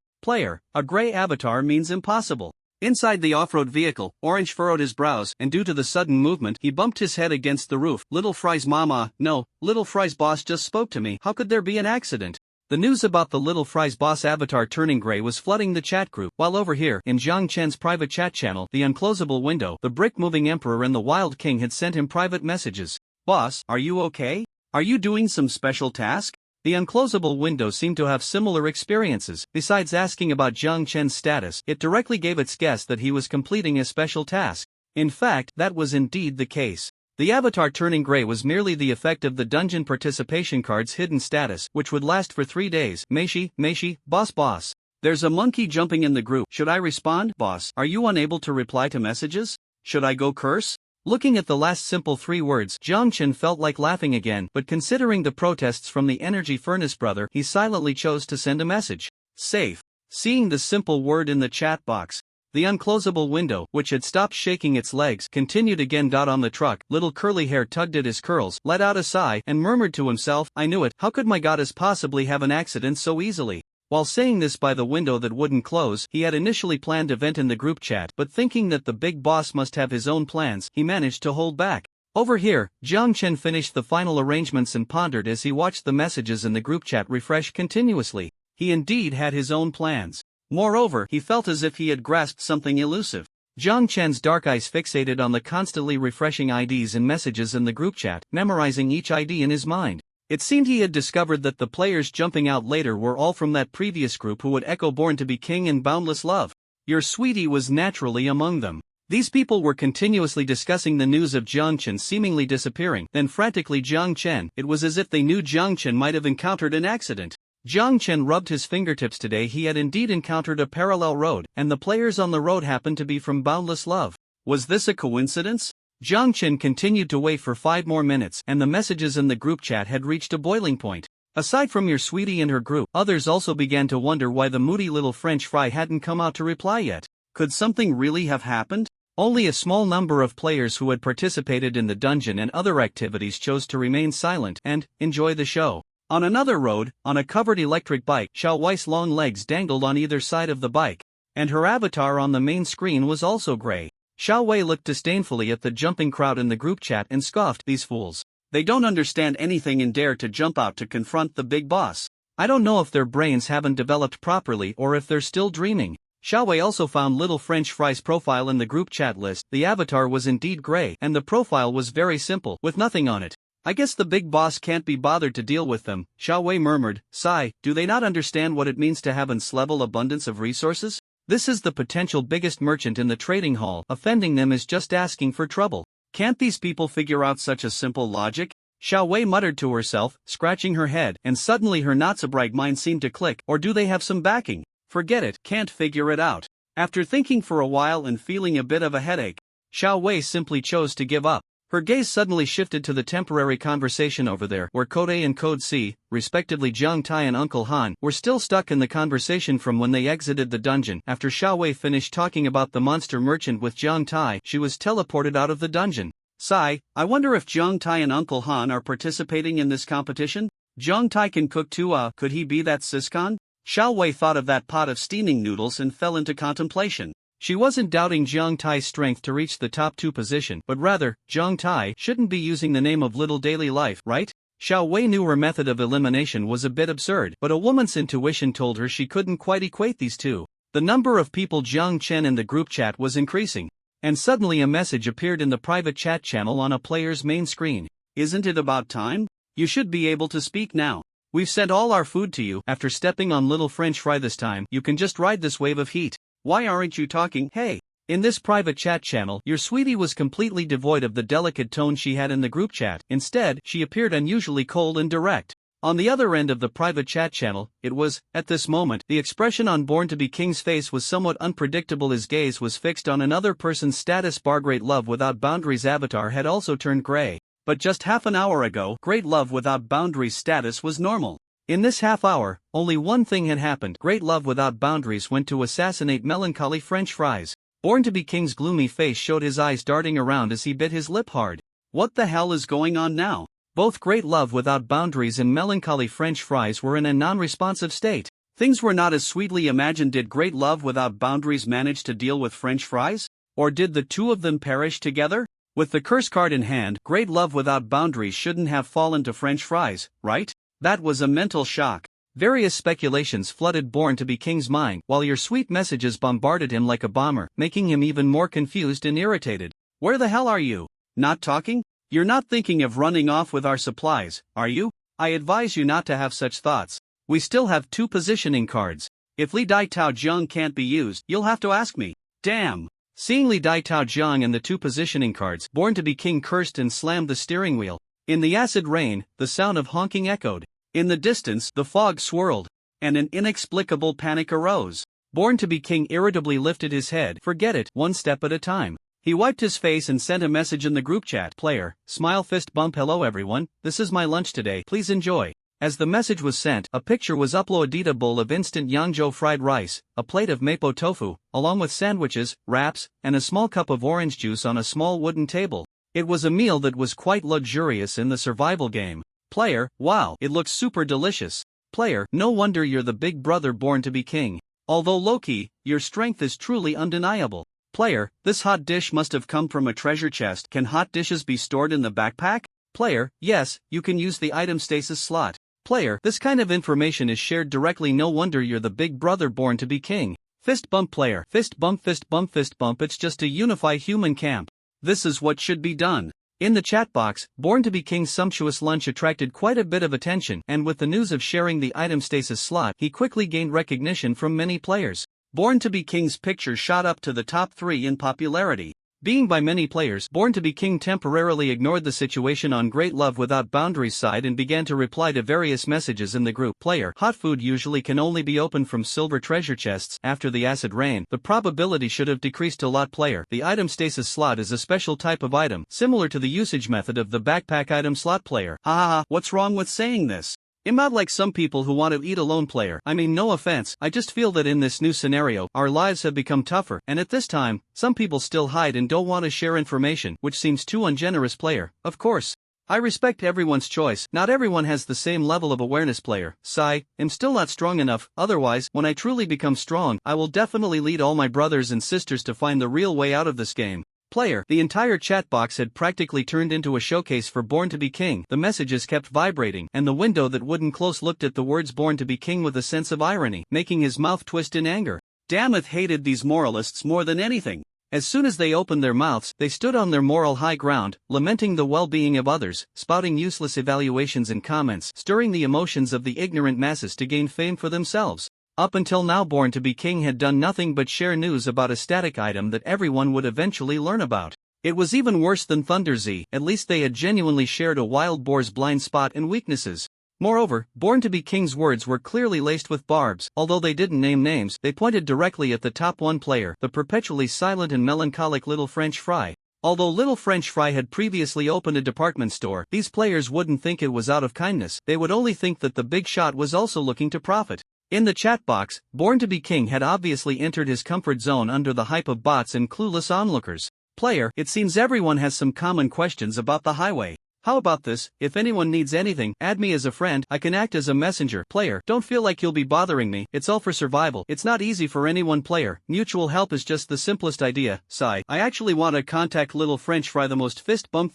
a gray avatar means impossible. Inside the off-road vehicle, Orange furrowed his brows, and due to the sudden movement, he bumped his head against the roof. Little Fry's mama, no, Little Fry's boss just spoke to me. How could there be an accident? The news about the Little Fry's boss avatar turning gray was flooding the chat group, while over here, in Jiang Chen's private chat channel, the unclosable window, the brick-moving emperor and the wild king had sent him private messages. Boss, are you okay? Are you doing some special task? The unclosable window seemed to have similar experiences. Besides asking about Jiang Chen's status, it directly gave its guess that he was completing a special task. In fact, that was indeed the case. The avatar turning gray was merely the effect of the dungeon participation card's hidden status, which would last for 3 days. Meishi, boss. There's a monkey jumping in the group. Should I respond? Boss, are you unable to reply to messages? Should I go curse? Looking at the last simple 3 words, Jiang Chen felt like laughing again, but considering the protests from the Energy Furnace brother, he silently chose to send a message. Safe. Seeing the simple word in the chat box, the unclosable window, which had stopped shaking its legs, continued again. On the truck, little curly hair tugged at his curls, let out a sigh, and murmured to himself, I knew it, how could my goddess possibly have an accident so easily? While saying this by the window that wouldn't close, he had initially planned to vent in the group chat, but thinking that the big boss must have his own plans, he managed to hold back. Over here, Jiang Chen finished the final arrangements and pondered as he watched the messages in the group chat refresh continuously. He indeed had his own plans. Moreover, he felt as if he had grasped something elusive. Jiang Chen's dark eyes fixated on the constantly refreshing IDs and messages in the group chat, memorizing each ID in his mind. It seemed he had discovered that the players jumping out later were all from that previous group who would echo Born to be King and Boundless Love. Your sweetie was naturally among them. These people were continuously discussing the news of Jiang Chen seemingly disappearing, then frantically Jiang Chen. It was as if they knew Jiang Chen might have encountered an accident. Jiang Chen rubbed his fingertips. Today he had indeed encountered a parallel road, and the players on the road happened to be from Boundless Love. Was this a coincidence? Jiang Chen continued to wait for 5 more minutes, and the messages in the group chat had reached a boiling point. Aside from your sweetie and her group, others also began to wonder why the moody little French fry hadn't come out to reply yet. Could something really have happened? Only a small number of players who had participated in the dungeon and other activities chose to remain silent and enjoy the show. On another road, on a covered electric bike, Xiao Wei's long legs dangled on either side of the bike, and her avatar on the main screen was also gray. Xiao Wei looked disdainfully at the jumping crowd in the group chat and scoffed, these fools. They don't understand anything and dare to jump out to confront the big boss. I don't know if their brains haven't developed properly or if they're still dreaming. Xiao Wei also found little French fry's profile in the group chat list. The avatar was indeed gray, and the profile was very simple, with nothing on it. I guess the big boss can't be bothered to deal with them, Xiao Wei murmured. Sigh, do they not understand what it means to have an level abundance of resources? This is the potential biggest merchant in the trading hall. Offending them is just asking for trouble. Can't these people figure out such a simple logic? Xiao Wei muttered to herself, scratching her head, and suddenly her not-so-bright mind seemed to click. Or do they have some backing? Forget it, can't figure it out. After thinking for a while and feeling a bit of a headache, Xiao Wei simply chose to give up. Her gaze suddenly shifted to the temporary conversation over there, where Code A and Code C, respectively Jiang Tai and Uncle Han, were still stuck in the conversation from when they exited the dungeon. After Xiao Wei finished talking about the monster merchant with Jiang Tai, she was teleported out of the dungeon. Sigh, I wonder if Jiang Tai and Uncle Han are participating in this competition? Jiang Tai can cook too, could he be that Siscon? Xiao Wei thought of that pot of steaming noodles and fell into contemplation. She wasn't doubting Jiang Tai's strength to reach the top 2 position, but rather, Jiang Tai shouldn't be using the name of Little Daily Life, right? Xiao Wei knew her method of elimination was a bit absurd, but a woman's intuition told her she couldn't quite equate these two. The number of people Jiang Chen in the group chat was increasing, and suddenly a message appeared in the private chat channel on a player's main screen. Isn't it about time? You should be able to speak now. We've sent all our food to you. After stepping on little French fry this time, you can just ride this wave of heat. Why aren't you talking? Hey! In this private chat channel, your sweetie was completely devoid of the delicate tone she had in the group chat. Instead, she appeared unusually cold and direct. On the other end of the private chat channel, it was, at this moment, the expression on Born to be King's face was somewhat unpredictable. His gaze was fixed on another person's status bar. Great Love Without Boundaries' avatar had also turned gray. But just half an hour ago, Great Love Without Boundaries' status was normal. In this half hour, only one thing had happened. Great Love Without Boundaries went to assassinate melancholy French fries. Born to be King's gloomy face showed his eyes darting around as he bit his lip hard. What the hell is going on now? Both Great Love Without Boundaries and melancholy French fries were in a non-responsive state. Things were not as sweetly imagined. Did Great Love Without Boundaries manage to deal with French fries? Or did the two of them perish together? With the curse card in hand, Great Love Without Boundaries shouldn't have fallen to French fries, right? That was a mental shock. Various speculations flooded Born to be King's mind, while your sweet messages bombarded him like a bomber, making him even more confused and irritated. Where the hell are you? Not talking? You're not thinking of running off with our supplies, are you? I advise you not to have such thoughts. We still have 2 positioning cards. If Li Dai Tao Jiang can't be used, you'll have to ask me. Damn! Seeing Li Dai Tao Jiang and the 2 positioning cards, Born to be King cursed and slammed the steering wheel. In the acid rain, the sound of honking echoed. In the distance, the fog swirled, and an inexplicable panic arose. Born to be King irritably lifted his head. Forget it, one step at a time. He wiped his face and sent a message in the group chat. Player, smile fist bump. Hello everyone, this is my lunch today, please enjoy. As the message was sent, a picture was uploaded. A bowl of instant Yangzhou fried rice, a plate of mapo tofu, along with sandwiches, wraps, and a small cup of orange juice on a small wooden table. It was a meal that was quite luxurious in the survival game. Player, wow, it looks super delicious. Player, no wonder you're the big brother Born to be King. Although low-key, your strength is truly undeniable. Player, this hot dish must have come from a treasure chest. Can hot dishes be stored in the backpack? Player, yes, you can use the item stasis slot. Player, this kind of information is shared directly. No wonder you're the big brother Born to be King. Fist bump. Player, fist bump fist bump fist bump. It's just to unify human camp. This is what should be done. In the chat box, Born to be King's sumptuous lunch attracted quite a bit of attention, and with the news of sharing the item stasis slot, he quickly gained recognition from many players. Born to be King's picture shot up to the top 3 in popularity. Being by many players, Born to be King temporarily ignored the situation on Great Love Without Boundaries side and began to reply to various messages in the group. Player, hot food usually can only be opened from silver treasure chests. After the acid rain, the probability should have decreased a lot. Player, the item stasis slot is a special type of item, similar to the usage method of the backpack item slot. Player, ha, what's wrong with saying this? I'm not like some people who want to eat alone. Player, I mean no offense, I just feel that in this new scenario, our lives have become tougher, and at this time, some people still hide and don't want to share information, which seems too ungenerous. Player, of course. I respect everyone's choice, not everyone has the same level of awareness. Player, sigh, I'm still not strong enough, otherwise, when I truly become strong, I will definitely lead all my brothers and sisters to find the real way out of this game. Player, the entire chat box had practically turned into a showcase for Born to be King. The messages kept vibrating, and the window that wouldn't close looked at the words Born to be King with a sense of irony, making his mouth twist in anger. Damneth hated these moralists more than anything. As soon as they opened their mouths, they stood on their moral high ground, lamenting the well-being of others, spouting useless evaluations and comments, stirring the emotions of the ignorant masses to gain fame for themselves. Up until now, Born to be King had done nothing but share news about a static item that everyone would eventually learn about. It was even worse than Thunder Z, at least they had genuinely shared a wild boar's blind spot and weaknesses. Moreover, Born to be King's words were clearly laced with barbs. Although they didn't name names, they pointed directly at the top 1 player, the perpetually silent and melancholic Little French Fry. Although Little French Fry had previously opened a department store, these players wouldn't think it was out of kindness, they would only think that the big shot was also looking to profit. In the chat box, Born to be King had obviously entered his comfort zone under the hype of bots and clueless onlookers. Player, it seems everyone has some common questions about the highway. How about this, if anyone needs anything, add me as a friend, I can act as a messenger. Player, don't feel like you'll be bothering me, it's all for survival, it's not easy for any one player, mutual help is just the simplest idea. Sigh, I actually want to contact Little French Fry the most fist bump,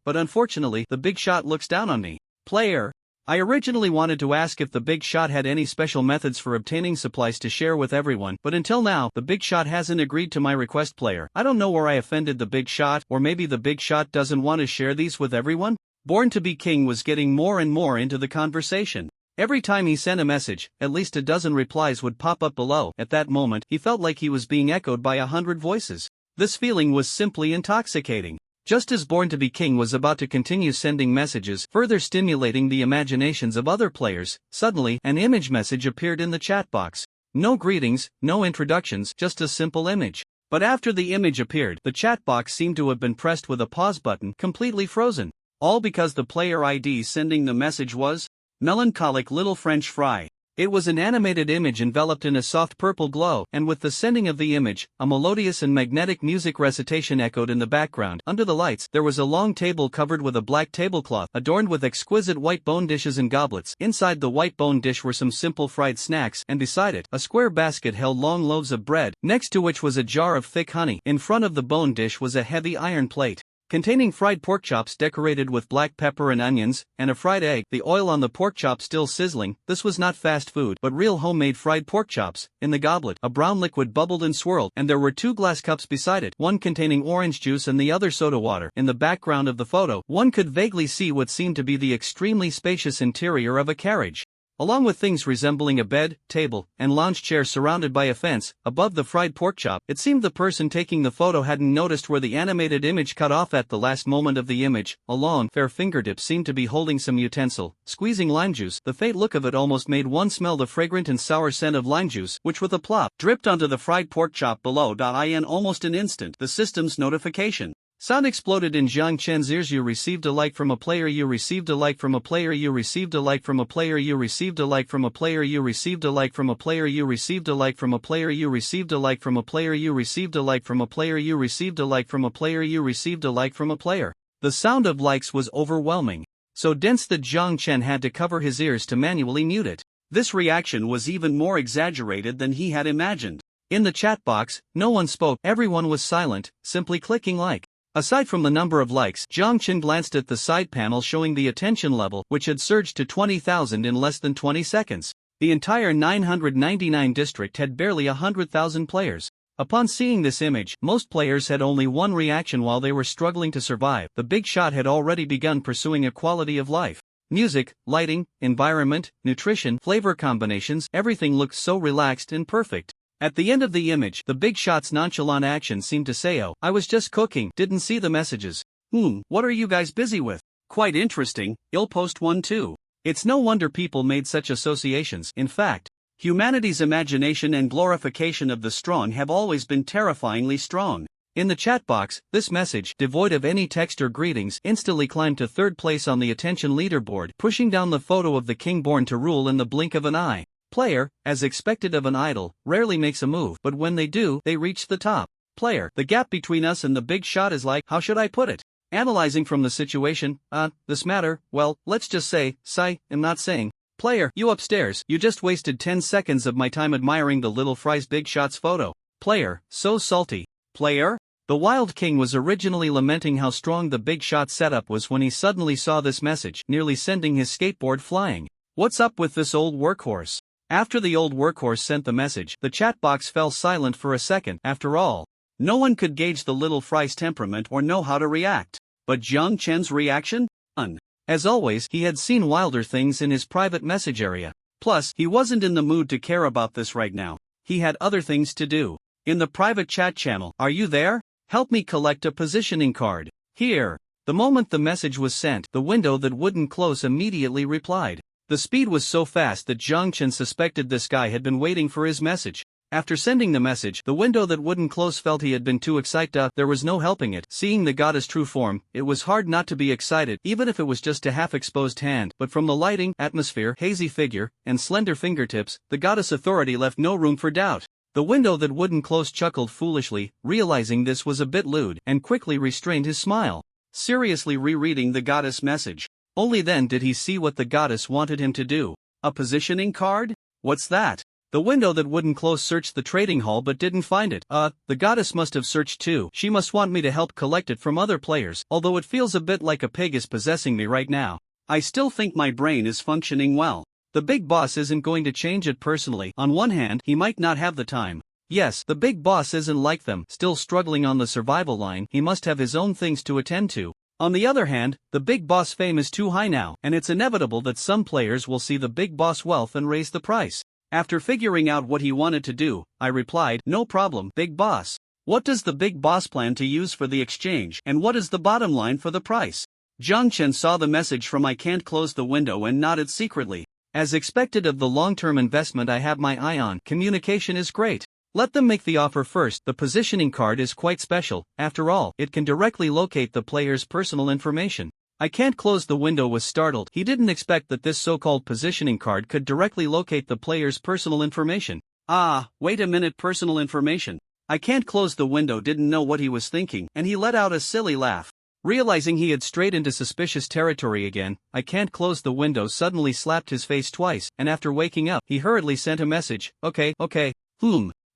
but unfortunately, the big shot looks down on me. Player, I originally wanted to ask if the big shot had any special methods for obtaining supplies to share with everyone, but until now, the big shot hasn't agreed to my request. Player, I don't know where I offended the big shot, or maybe the big shot doesn't want to share these with everyone? Born to be King was getting more and more into the conversation. Every time he sent a message, at least a dozen replies would pop up below. At that moment, he felt like he was being echoed by 100 voices. This feeling was simply intoxicating. Just as Born to be King was about to continue sending messages, further stimulating the imaginations of other players, suddenly, an image message appeared in the chat box. No greetings, no introductions, just a simple image. But after the image appeared, the chat box seemed to have been pressed with a pause button, completely frozen. All because the player ID sending the message was melancholic little French fry. It was an animated image enveloped in a soft purple glow, and with the sending of the image, a melodious and magnetic music recitation echoed in the background. Under the lights, there was a long table covered with a black tablecloth, adorned with exquisite white bone dishes and goblets. Inside the white bone dish were some simple fried snacks, and beside it, a square basket held long loaves of bread, next to which was a jar of thick honey. In front of the bone dish was a heavy iron plate containing fried pork chops decorated with black pepper and onions, and a fried egg, the oil on the pork chop still sizzling. This was not fast food, but real homemade fried pork chops. In the goblet, a brown liquid bubbled and swirled, and there were 2 glass cups beside it, one containing orange juice and the other soda water. In the background of the photo, one could vaguely see what seemed to be the extremely spacious interior of a carriage, along with things resembling a bed, table, and lounge chair surrounded by a fence. Above the fried pork chop, it seemed the person taking the photo hadn't noticed where the animated image cut off at the last moment of the image. A long, fair fingertip seemed to be holding some utensil, squeezing lime juice. The faint look of it almost made one smell the fragrant and sour scent of lime juice, which with a plop, dripped onto the fried pork chop below. In almost an instant, the system's notification sound exploded in Jiang Chen's ears. You received a like from a player. You received a like from a player. You received a like from a player. You received a like from a player. You received a like from a player. You received a like from a player. You received a like from a player. You received a like from a player. You received a like from a player. You received a like from a player. The sound of likes was overwhelming, so dense that Jiang Chen had to cover his ears to manually mute it. This reaction was even more exaggerated than he had imagined. In the chat box, no one spoke. Everyone was silent, simply clicking like. Aside from the number of likes, Jiang Chen glanced at the side panel showing the attention level, which had surged to 20,000 in less than 20 seconds. The entire 999 district had barely 100,000 players. Upon seeing this image, most players had only one reaction while they were struggling to survive. The big shot had already begun pursuing a quality of life. Music, lighting, environment, nutrition, flavor combinations, everything looked so relaxed and perfect. At the end of the image, the big shot's nonchalant action seemed to say, "Oh, I was just cooking, didn't see the messages. What are you guys busy with? Quite interesting, I'll post one too." It's no wonder people made such associations. In fact, humanity's imagination and glorification of the strong have always been terrifyingly strong. In the chat box, this message, devoid of any text or greetings, instantly climbed to 3rd place on the attention leaderboard, pushing down the photo of the king born to rule in the blink of an eye. Player, as expected of an idol, rarely makes a move, but when they do, they reach the top. Player, the gap between us and the big shot is like, how should I put it? Analyzing from the situation, this matter, well, let's just say, I'm not saying. Player, you upstairs, you just wasted 10 seconds of my time admiring the little fry's big shot's photo. Player, so salty. Player? The Wild King was originally lamenting how strong the big shot setup was when he suddenly saw this message, nearly sending his skateboard flying. What's up with this old workhorse? After the old workhorse sent the message, the chat box fell silent for a second. After all, no one could gauge the little fry's temperament or know how to react. But Jiang Chen's reaction? None. As always, he had seen wilder things in his private message area. Plus, he wasn't in the mood to care about this right now. He had other things to do. In the private chat channel, "Are you there? Help me collect a positioning card." Here. The moment the message was sent, the window that wouldn't close immediately replied. The speed was so fast that Jiang Chen suspected this guy had been waiting for his message. After sending the message, the window that wouldn't close felt he had been too excited. There was no helping it. Seeing the goddess' true form, it was hard not to be excited, even if it was just a half-exposed hand. But from the lighting, atmosphere, hazy figure, and slender fingertips, the goddess' authority left no room for doubt. The window that wouldn't close chuckled foolishly, realizing this was a bit lewd, and quickly restrained his smile. Seriously rereading the goddess' message. Only then did he see what the goddess wanted him to do. A positioning card? What's that? The window that wouldn't close searched the trading hall but didn't find it. The goddess must have searched too. She must want me to help collect it from other players, although it feels a bit like a pig is possessing me right now. I still think my brain is functioning well. The big boss isn't going to change it personally. On one hand, he might not have the time. Yes, the big boss isn't like them, still struggling on the survival line. He must have his own things to attend to. On the other hand, the big boss fame is too high now, and it's inevitable that some players will see the big boss wealth and raise the price. After figuring out what he wanted to do, I replied, "No problem, big boss. What does the big boss plan to use for the exchange, and what is the bottom line for the price? Zhang Chen saw the message from I can't close the window and nodded secretly. As expected of the long-term investment I have my eye on, communication is great. Let them make the offer first. The positioning card is quite special. After all, it can directly locate the player's personal information. I can't close the window was startled. He didn't expect that this so-called positioning card could directly locate the player's personal information. Ah, wait a minute, personal information. I can't close the window didn't know what he was thinking, and he let out a silly laugh. Realizing he had strayed into suspicious territory again, I can't close the window suddenly slapped his face twice, and after waking up, he hurriedly sent a message. Okay.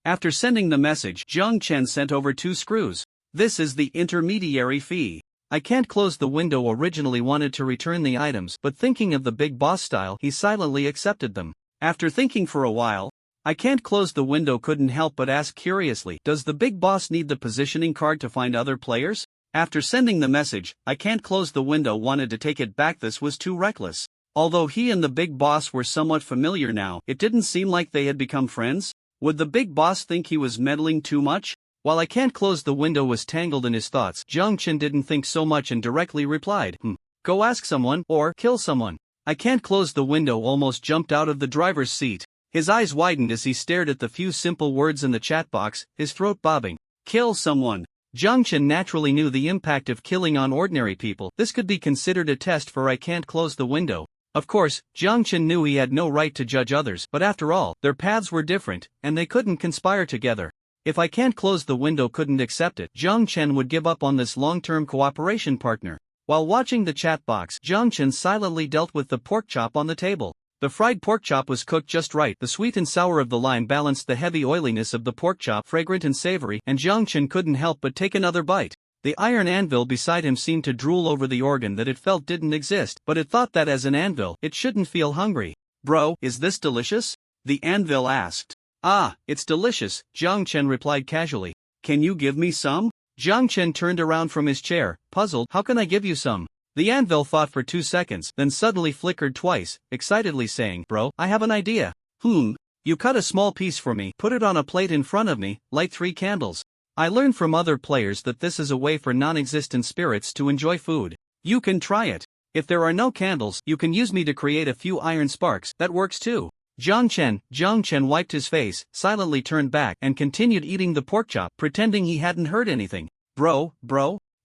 After sending the message, Zhang Chen sent over 2 screws. This is the intermediary fee. I can't close the window originally wanted to return the items, but thinking of the big boss style, he silently accepted them. After thinking for a while, I can't close the window couldn't help but ask curiously, does the big boss need the positioning card to find other players? After sending the message, I can't close the window wanted to take it back. This was too reckless. Although he and the big boss were somewhat familiar now, it didn't seem like they had become friends. Would the big boss think he was meddling too much? While I can't close the window was tangled in his thoughts, Zhang Chen didn't think so much and directly replied, Go ask someone, or kill someone. I can't close the window almost jumped out of the driver's seat. His eyes widened as he stared at the few simple words in the chat box, his throat bobbing. Kill someone. Zhang Chen naturally knew the impact of killing on ordinary people. This could be considered a test for I can't close the window. Of course, Zhang Chen knew he had no right to judge others, but after all, their paths were different, and they couldn't conspire together. If I can't close the window couldn't accept it, Zhang Chen would give up on this long-term cooperation partner. While watching the chat box, Zhang Chen silently dealt with the pork chop on the table. The fried pork chop was cooked just right. The sweet and sour of the lime balanced the heavy oiliness of the pork chop, fragrant and savory, and Zhang Chen couldn't help but take another bite. The iron anvil beside him seemed to drool over the organ that it felt didn't exist, but it thought that as an anvil, it shouldn't feel hungry. Bro, is this delicious? The anvil asked. Ah, it's delicious, Zhang Chen replied casually. Can you give me some? Zhang Chen turned around from his chair, puzzled. How can I give you some? The anvil thought for 2 seconds, then suddenly flickered twice, excitedly saying, Bro, I have an idea. You cut a small piece for me, put it on a plate in front of me, light 3 candles. I learned from other players that this is a way for non-existent spirits to enjoy food. You can try it. If there are no candles, you can use me to create a few iron sparks. That works too. Zhang Chen wiped his face, silently turned back, and continued eating the pork chop, pretending he hadn't heard anything. Bro,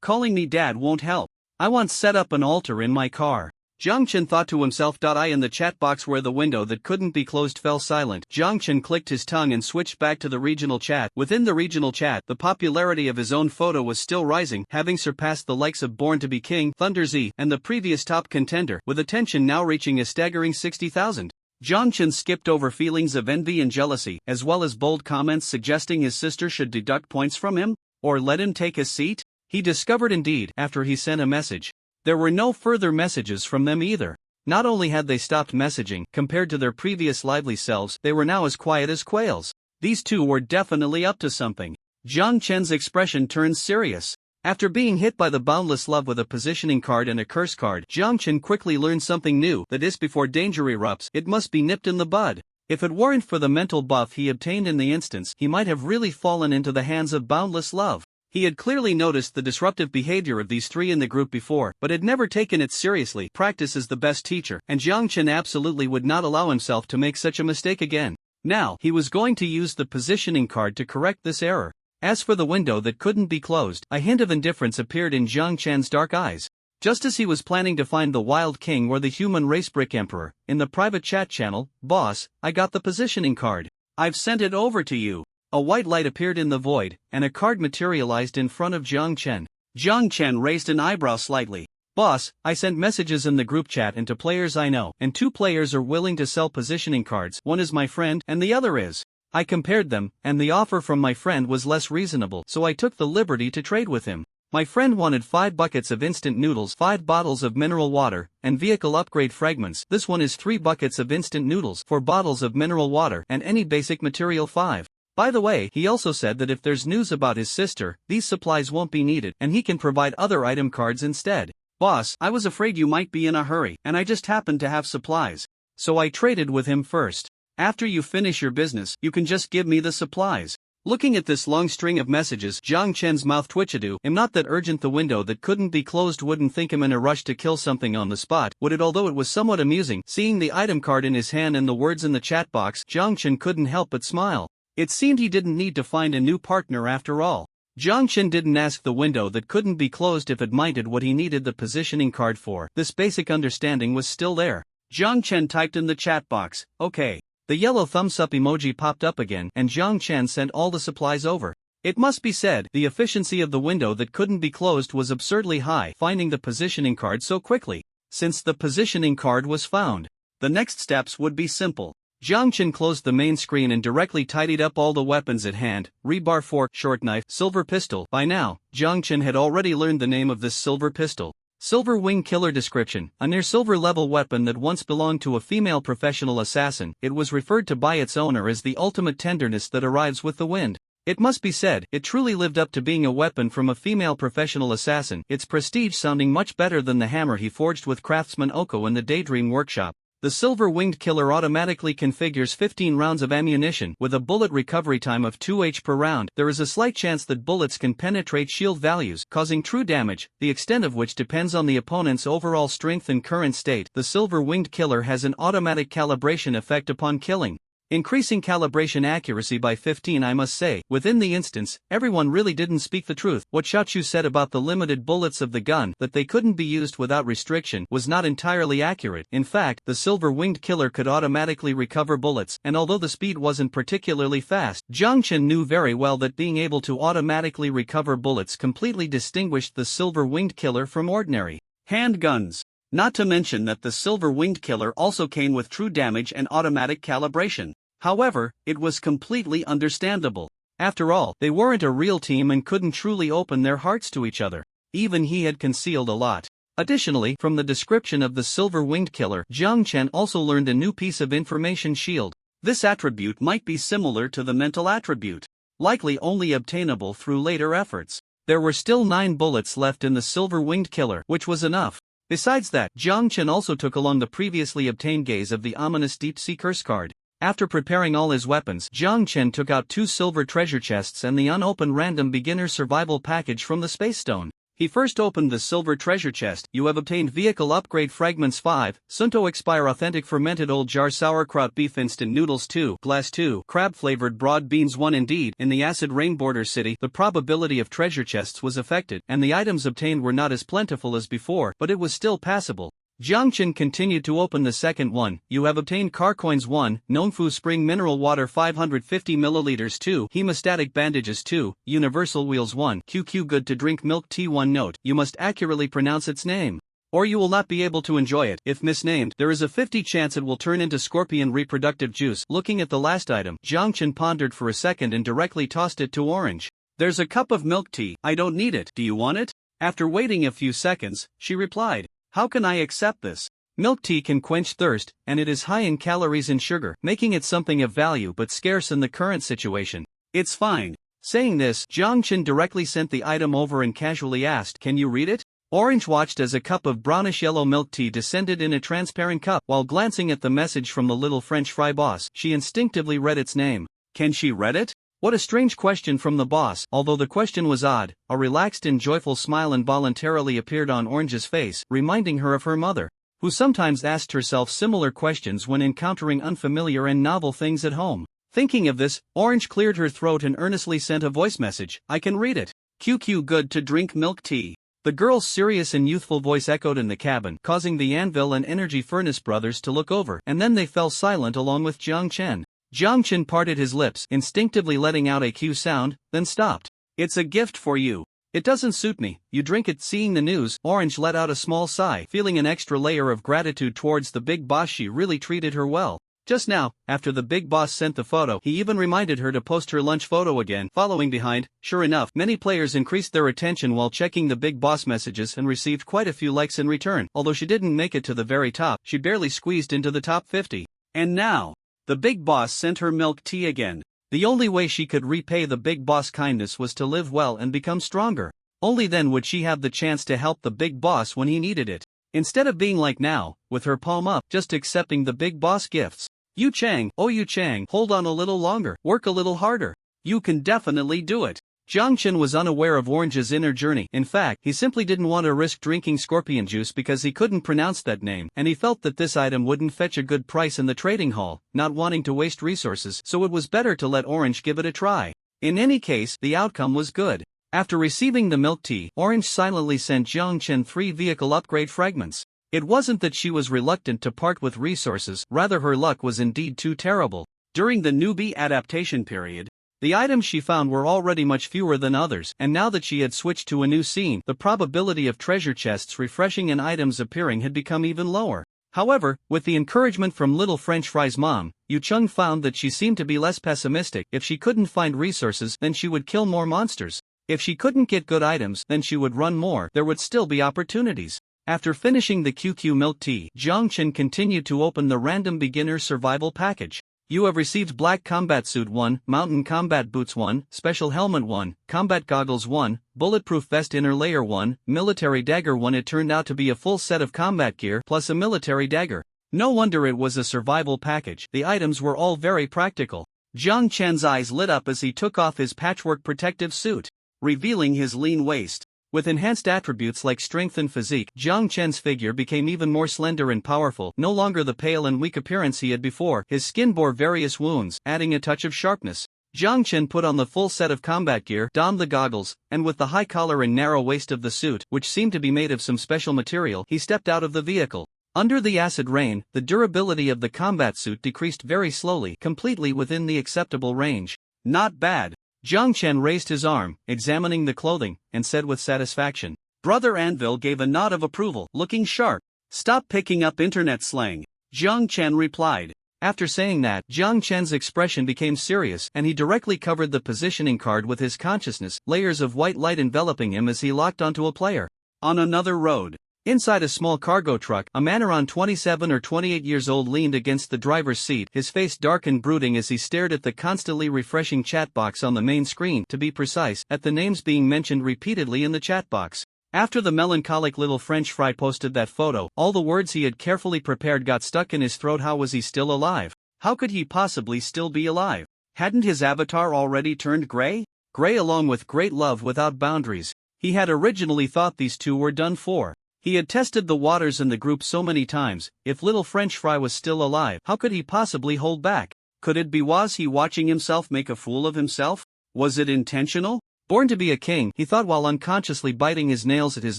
calling me dad won't help. I want set up an altar in my car. Zhang Chen thought to himself. I in the chat box where the window that couldn't be closed fell silent. Zhang Chen clicked his tongue and switched back to the regional chat. Within the regional chat, the popularity of his own photo was still rising, having surpassed the likes of Born to be King, Thunder Z, and the previous top contender, with attention now reaching a staggering 60,000. Zhang Chen skipped over feelings of envy and jealousy, as well as bold comments suggesting his sister should deduct points from him, or let him take his seat. He discovered indeed, after he sent a message, there were no further messages from them either. Not only had they stopped messaging, compared to their previous lively selves, they were now as quiet as quails. These two were definitely up to something. Zhang Chen's expression turned serious. After being hit by the boundless love with a positioning card and a curse card, Zhang Chen quickly learned something new, that is, before danger erupts, it must be nipped in the bud. If it weren't for the mental buff he obtained in the instance, he might have really fallen into the hands of boundless love. He had clearly noticed the disruptive behavior of these 3 in the group before, but had never taken it seriously. Practice is the best teacher, and Zhang Chen absolutely would not allow himself to make such a mistake again. Now, he was going to use the positioning card to correct this error. As for the window that couldn't be closed, a hint of indifference appeared in Zhang Chen's dark eyes. Just as he was planning to find the Wild King or the Human Race Brick Emperor, in the private chat channel, Boss, I got the positioning card. I've sent it over to you. A white light appeared in the void, and a card materialized in front of Zhang Chen. Zhang Chen raised an eyebrow slightly. Boss, I sent messages in the group chat and to players I know, and 2 players are willing to sell positioning cards. One is my friend, and the other is. I compared them, and the offer from my friend was less reasonable, so I took the liberty to trade with him. My friend wanted 5 buckets of instant noodles, 5 bottles of mineral water, and vehicle upgrade fragments. This one is 3 buckets of instant noodles, 4 bottles of mineral water, and any basic material 5. By the way, he also said that if there's news about his sister, these supplies won't be needed, and he can provide other item cards instead. Boss, I was afraid you might be in a hurry, and I just happened to have supplies. So I traded with him first. After you finish your business, you can just give me the supplies. Looking at this long string of messages, Jiang Chen's mouth twitched. Am not that urgent. The window that couldn't be closed wouldn't think him in a rush to kill something on the spot, would it? Although it was somewhat amusing, seeing the item card in his hand and the words in the chat box, Jiang Chen couldn't help but smile. It seemed he didn't need to find a new partner after all. Jiang Chen didn't ask the window that couldn't be closed if it minded what he needed the positioning card for. This basic understanding was still there. Jiang Chen typed in the chat box, "Okay." The yellow thumbs up emoji popped up again, and Jiang Chen sent all the supplies over. It must be said, the efficiency of the window that couldn't be closed was absurdly high, finding the positioning card so quickly. Since the positioning card was found, the next steps would be simple. Jiang Chen closed the main screen and directly tidied up all the weapons at hand: rebar fork, short knife, silver pistol. By now, Jiang Chen had already learned the name of this silver pistol. Silver Wing Killer. Description: a near-silver level weapon that once belonged to a female professional assassin. It was referred to by its owner as the ultimate tenderness that arrives with the wind. It must be said, it truly lived up to being a weapon from a female professional assassin, its prestige sounding much better than the hammer he forged with craftsman Oko in the Daydream workshop. The Silver-Winged Killer automatically configures 15 rounds of ammunition with a bullet recovery time of 2h per round. There is a slight chance that bullets can penetrate shield values, causing true damage, the extent of which depends on the opponent's overall strength and current state. The Silver-Winged Killer has an automatic calibration effect upon killing, increasing calibration accuracy by 15. I must say, within the instance, everyone really didn't speak the truth. What Xiaochu said about the limited bullets of the gun, that they couldn't be used without restriction, was not entirely accurate. In fact, the Silver-Winged Killer could automatically recover bullets, and although the speed wasn't particularly fast, Jiang Chen knew very well that being able to automatically recover bullets completely distinguished the Silver-Winged Killer from ordinary handguns. Not to mention that the Silver-Winged Killer also came with true damage and automatic calibration. However, it was completely understandable. After all, they weren't a real team and couldn't truly open their hearts to each other. Even he had concealed a lot. Additionally, from the description of the Silver-Winged Killer, Jiang Chen also learned a new piece of information: shield. This attribute might be similar to the mental attribute, likely only obtainable through later efforts. There were still 9 bullets left in the Silver-Winged Killer, which was enough. Besides that, Jiang Chen also took along the previously obtained gaze of the ominous deep-sea curse card. After preparing all his weapons, Jiang Chen took out 2 silver treasure chests and the unopened random beginner survival package from the Space Stone. He first opened the silver treasure chest. You have obtained vehicle upgrade fragments 5, Sunto expire authentic fermented old jar sauerkraut beef instant noodles 2, glass 2, crab flavored broad beans 1. Indeed, in the acid rain border city, the probability of treasure chests was affected, and the items obtained were not as plentiful as before, but it was still passable. Jiang Chen continued to open the second one. You have obtained car coins 1, Nongfu spring mineral water 550 milliliters 2, hemostatic bandages 2, universal wheels 1, QQ good to drink milk tea 1. Note: you must accurately pronounce its name, or you will not be able to enjoy it. If misnamed, there is a 50 chance it will turn into scorpion reproductive juice. Looking at the last item, Jiang Chen pondered for a second and directly tossed it to Orange. There's a cup of milk tea. I don't need it. Do you want it? After waiting a few seconds, she replied, "How can I accept this? Milk tea can quench thirst, and it is high in calories and sugar, making it something of value but scarce in the current situation. It's fine." Saying this, Jiang Chen directly sent the item over and casually asked, "Can you read it?" Orange watched as a cup of brownish-yellow milk tea descended in a transparent cup. While glancing at the message from the little French fry boss, she instinctively read its name. Can she read it? What a strange question from the boss. Although the question was odd, a relaxed and joyful smile involuntarily appeared on Orange's face, reminding her of her mother, who sometimes asked herself similar questions when encountering unfamiliar and novel things at home. Thinking of this, Orange cleared her throat and earnestly sent a voice message. "I can read it. QQ good to drink milk tea." The girl's serious and youthful voice echoed in the cabin, causing the Anvil and Energy Furnace brothers to look over, and then they fell silent along with Jiang Chen. Jiang Chen parted his lips, instinctively letting out a Q sound, then stopped. "It's a gift for you. It doesn't suit me, you drink it." Seeing the news, Orange let out a small sigh, feeling an extra layer of gratitude towards the big boss. She really treated her well. Just now, after the big boss sent the photo, he even reminded her to post her lunch photo again. Following behind, sure enough, many players increased their attention while checking the big boss messages and received quite a few likes in return. Although she didn't make it to the very top, she barely squeezed into the top 50. And now, the big boss sent her milk tea again. The only way she could repay the big boss' kindness was to live well and become stronger. Only then would she have the chance to help the big boss when he needed it. Instead of being like now, with her palm up, just accepting the big boss gifts. "Yu Chang, oh Yu Chang, hold on a little longer, work a little harder." You can definitely do it. Jiang Chen was unaware of Orange's inner journey. In fact, he simply didn't want to risk drinking scorpion juice because he couldn't pronounce that name, and he felt that this item wouldn't fetch a good price in the trading hall, not wanting to waste resources, so it was better to let Orange give it a try. In any case, the outcome was good. After receiving the milk tea, Orange silently sent Jiang Chen 3 vehicle upgrade fragments. It wasn't that she was reluctant to part with resources, rather her luck was indeed too terrible. During the newbie adaptation period, the items she found were already much fewer than others, and now that she had switched to a new scene, the probability of treasure chests refreshing and items appearing had become even lower. However, with the encouragement from Little French Fry's mom, Yu Chung found that she seemed to be less pessimistic. If she couldn't find resources, then she would kill more monsters. If she couldn't get good items, then she would run more. There would still be opportunities. After finishing the QQ milk tea, Jiang Chen continued to open the random beginner survival package. You have received Black Combat Suit 1, Mountain Combat Boots 1, Special Helmet 1, Combat Goggles 1, Bulletproof Vest Inner Layer 1, Military Dagger 1. It turned out to be a full set of combat gear plus a military dagger. No wonder it was a survival package. The items were all very practical. Jiang Chen's eyes lit up as he took off his patchwork protective suit, revealing his lean waist. With enhanced attributes like strength and physique, Jiang Chen's figure became even more slender and powerful, no longer the pale and weak appearance he had before. His skin bore various wounds, adding a touch of sharpness. Jiang Chen put on the full set of combat gear, donned the goggles, and with the high collar and narrow waist of the suit, which seemed to be made of some special material, he stepped out of the vehicle. Under the acid rain, the durability of the combat suit decreased very slowly, completely within the acceptable range. Not bad. Jiang Chen raised his arm, examining the clothing, and said with satisfaction. Brother Anvil gave a nod of approval, looking sharp. Stop picking up internet slang, Jiang Chen replied. After saying that, Jiang Chen's expression became serious, and he directly covered the positioning card with his consciousness, layers of white light enveloping him as he locked onto a player. On another road. Inside a small cargo truck, a man around 27 or 28 years old leaned against the driver's seat, his face dark and brooding as he stared at the constantly refreshing chat box on the main screen, to be precise, at the names being mentioned repeatedly in the chat box. After the melancholic little French fry posted that photo, all the words he had carefully prepared got stuck in his throat. How was he still alive? How could he possibly still be alive? Hadn't his avatar already turned gray? Gray along with great love without boundaries. He had originally thought these two were done for. He had tested the waters and the group so many times. If little French fry was still alive, how could he possibly hold back? Could it be was he watching himself make a fool of himself? Was it intentional? Born to be a king, he thought while unconsciously biting his nails. His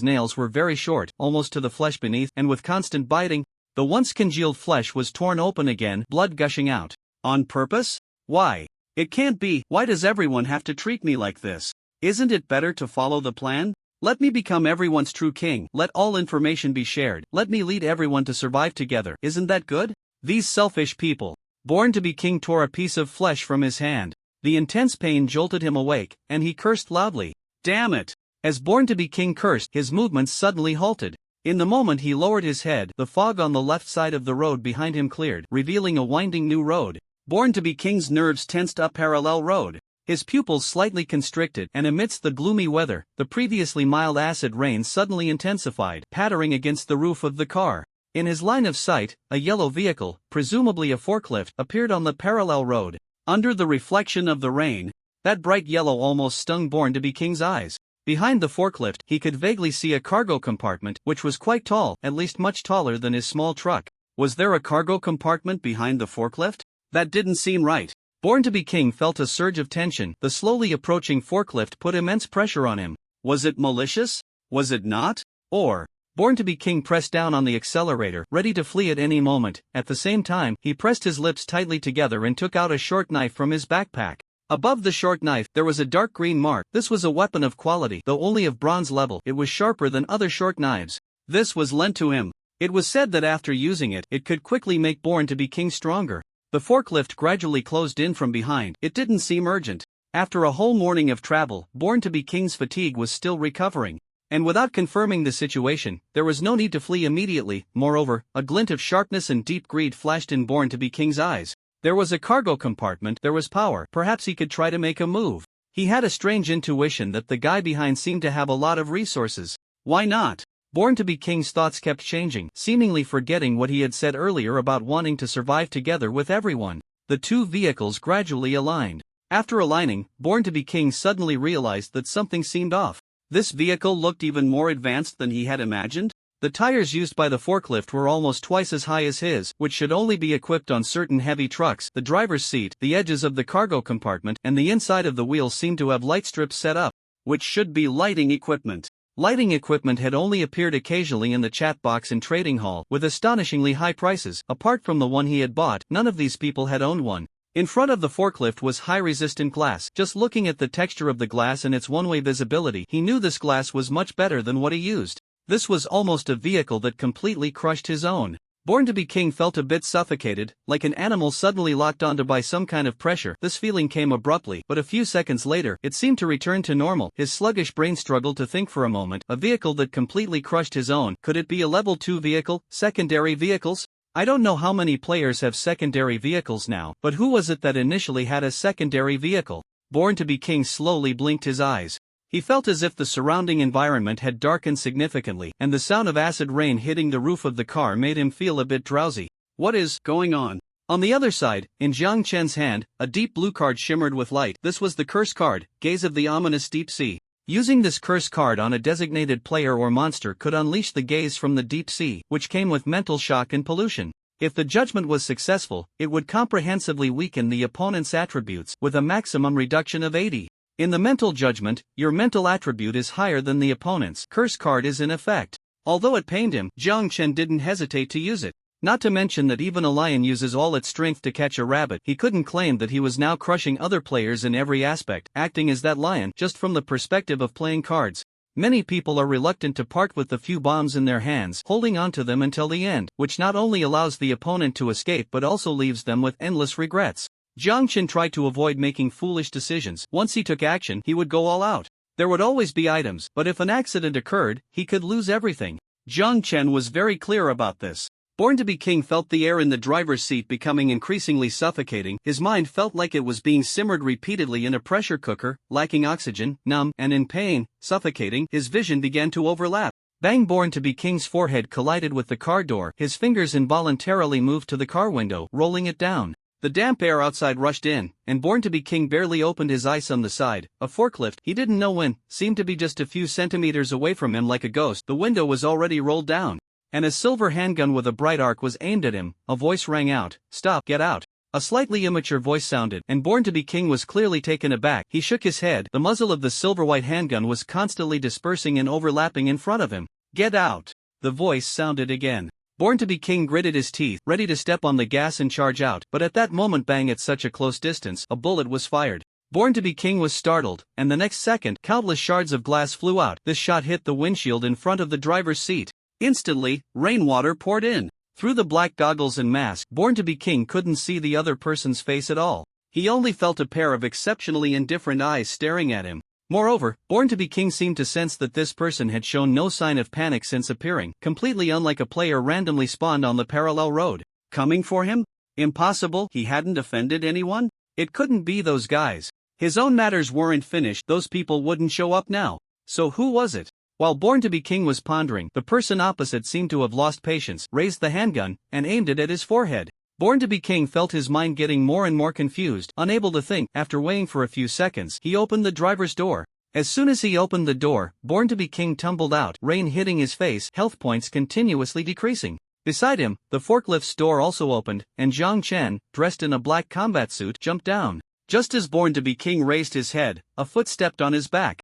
nails were very short, almost to the flesh beneath, and with constant biting, the once congealed flesh was torn open again, blood gushing out. On purpose? Why? It can't be. Why does everyone have to treat me like this? Isn't it better to follow the plan? Let me become everyone's true king. Let all information be shared. Let me lead everyone to survive together. Isn't that good? These selfish people. Born to be king tore a piece of flesh from his hand. The intense pain jolted him awake, and he cursed loudly. Damn it! As Born to be king cursed, his movements suddenly halted. In the moment he lowered his head, the fog on the left side of the road behind him cleared, revealing a winding new road. Born to be king's nerves tensed up parallel road. His pupils slightly constricted, and amidst the gloomy weather, the previously mild acid rain suddenly intensified, pattering against the roof of the car. In his line of sight, a yellow vehicle, presumably a forklift, appeared on the parallel road. Under the reflection of the rain, that bright yellow almost stung Born to be king's eyes. Behind the forklift, he could vaguely see a cargo compartment, which was quite tall, at least much taller than his small truck. Was there a cargo compartment behind the forklift? That didn't seem right. Born to be king felt a surge of tension. The slowly approaching forklift put immense pressure on him. Was it malicious? Was it not? Or, Born to be king pressed down on the accelerator, ready to flee at any moment. At the same time, he pressed his lips tightly together and took out a short knife from his backpack. Above the short knife, there was a dark green mark. This was a weapon of quality, though only of bronze level. It was sharper than other short knives. This was lent to him. It was said that after using it, it could quickly make Born to be king stronger. The forklift gradually closed in from behind. It didn't seem urgent. After a whole morning of travel, Born to be king's fatigue was still recovering. And without confirming the situation, there was no need to flee immediately. Moreover, a glint of sharpness and deep greed flashed in Born to be king's eyes. There was a cargo compartment, there was power. Perhaps he could try to make a move. He had a strange intuition that the guy behind seemed to have a lot of resources. Why not? Born to be king's thoughts kept changing, seemingly forgetting what he had said earlier about wanting to survive together with everyone. The two vehicles gradually aligned. After aligning, Born to be King suddenly realized that something seemed off. This vehicle looked even more advanced than he had imagined. The tires used by the forklift were almost twice as high as his, which should only be equipped on certain heavy trucks. The driver's seat, the edges of the cargo compartment, and the inside of the wheels seemed to have light strips set up, which should be lighting equipment. Lighting equipment had only appeared occasionally in the chat box in Trading Hall, with astonishingly high prices. Apart from the one he had bought, none of these people had owned one. In front of the forklift was high-resistant glass. Just looking at the texture of the glass and its one-way visibility, he knew this glass was much better than what he used. This was almost a vehicle that completely crushed his own. Born to be King felt a bit suffocated, like an animal suddenly locked onto by some kind of pressure. This feeling came abruptly, but a few seconds later, it seemed to return to normal. His sluggish brain struggled to think for a moment. A vehicle that completely crushed his own. Could it be a level 2 vehicle? Secondary vehicles? I don't know how many players have secondary vehicles now, but who was it that initially had a secondary vehicle? Born to be King slowly blinked his eyes. He felt as if the surrounding environment had darkened significantly, and the sound of acid rain hitting the roof of the car made him feel a bit drowsy. What is going on? On the other side, in Jiang Chen's hand, a deep blue card shimmered with light. This was the curse card, Gaze of the Ominous Deep Sea. Using this curse card on a designated player or monster could unleash the gaze from the deep sea, which came with mental shock and pollution. If the judgment was successful, it would comprehensively weaken the opponent's attributes, with a maximum reduction of 80. In the mental judgment, your mental attribute is higher than the opponent's. Curse card is in effect. Although it pained him, Jiang Chen didn't hesitate to use it. Not to mention that even a lion uses all its strength to catch a rabbit. He couldn't claim that he was now crushing other players in every aspect, acting as that lion, just from the perspective of playing cards. Many people are reluctant to part with the few bombs in their hands, holding on to them until the end, which not only allows the opponent to escape but also leaves them with endless regrets. Jiang Chen tried to avoid making foolish decisions. Once he took action, he would go all out. There would always be items, but if an accident occurred, he could lose everything. Jiang Chen was very clear about this. Born to be King felt the air in the driver's seat becoming increasingly suffocating. His mind felt like it was being simmered repeatedly in a pressure cooker, lacking oxygen, numb, and in pain, suffocating. His vision began to overlap. Bang! Born to be King's forehead collided with the car door. His fingers involuntarily moved to the car window, rolling it down. The damp air outside rushed in, and Born to be King barely opened his eyes on the side. A forklift, he didn't know when, seemed to be just a few centimeters away from him like a ghost. The window was already rolled down, and a silver handgun with a bright arc was aimed at him. A voice rang out, "Stop, get out." A slightly immature voice sounded, and Born to be King was clearly taken aback. He shook his head. The muzzle of the silver-white handgun was constantly dispersing and overlapping in front of him. "Get out!" The voice sounded again. Born to be King gritted his teeth, ready to step on the gas and charge out, but at that moment, bang, at such a close distance, a bullet was fired. Born to be King was startled, and the next second, countless shards of glass flew out. This shot hit the windshield in front of the driver's seat. Instantly, rainwater poured in. Through the black goggles and mask, Born to be King couldn't see the other person's face at all. He only felt a pair of exceptionally indifferent eyes staring at him. Moreover, Born to be King seemed to sense that this person had shown no sign of panic since appearing, completely unlike a player randomly spawned on the parallel road. Coming for him? Impossible. He hadn't offended anyone? It couldn't be those guys. His own matters weren't finished. Those people wouldn't show up now. So who was it? While Born to be King was pondering, the person opposite seemed to have lost patience, raised the handgun, and aimed it at his forehead. Born to be King felt his mind getting more and more confused, unable to think. After waiting for a few seconds, he opened the driver's door. As soon as he opened the door, Born to be King tumbled out, rain hitting his face, health points continuously decreasing. Beside him, the forklift's door also opened, and Jiang Chen, dressed in a black combat suit, jumped down. Just as Born to be King raised his head, a foot stepped on his back.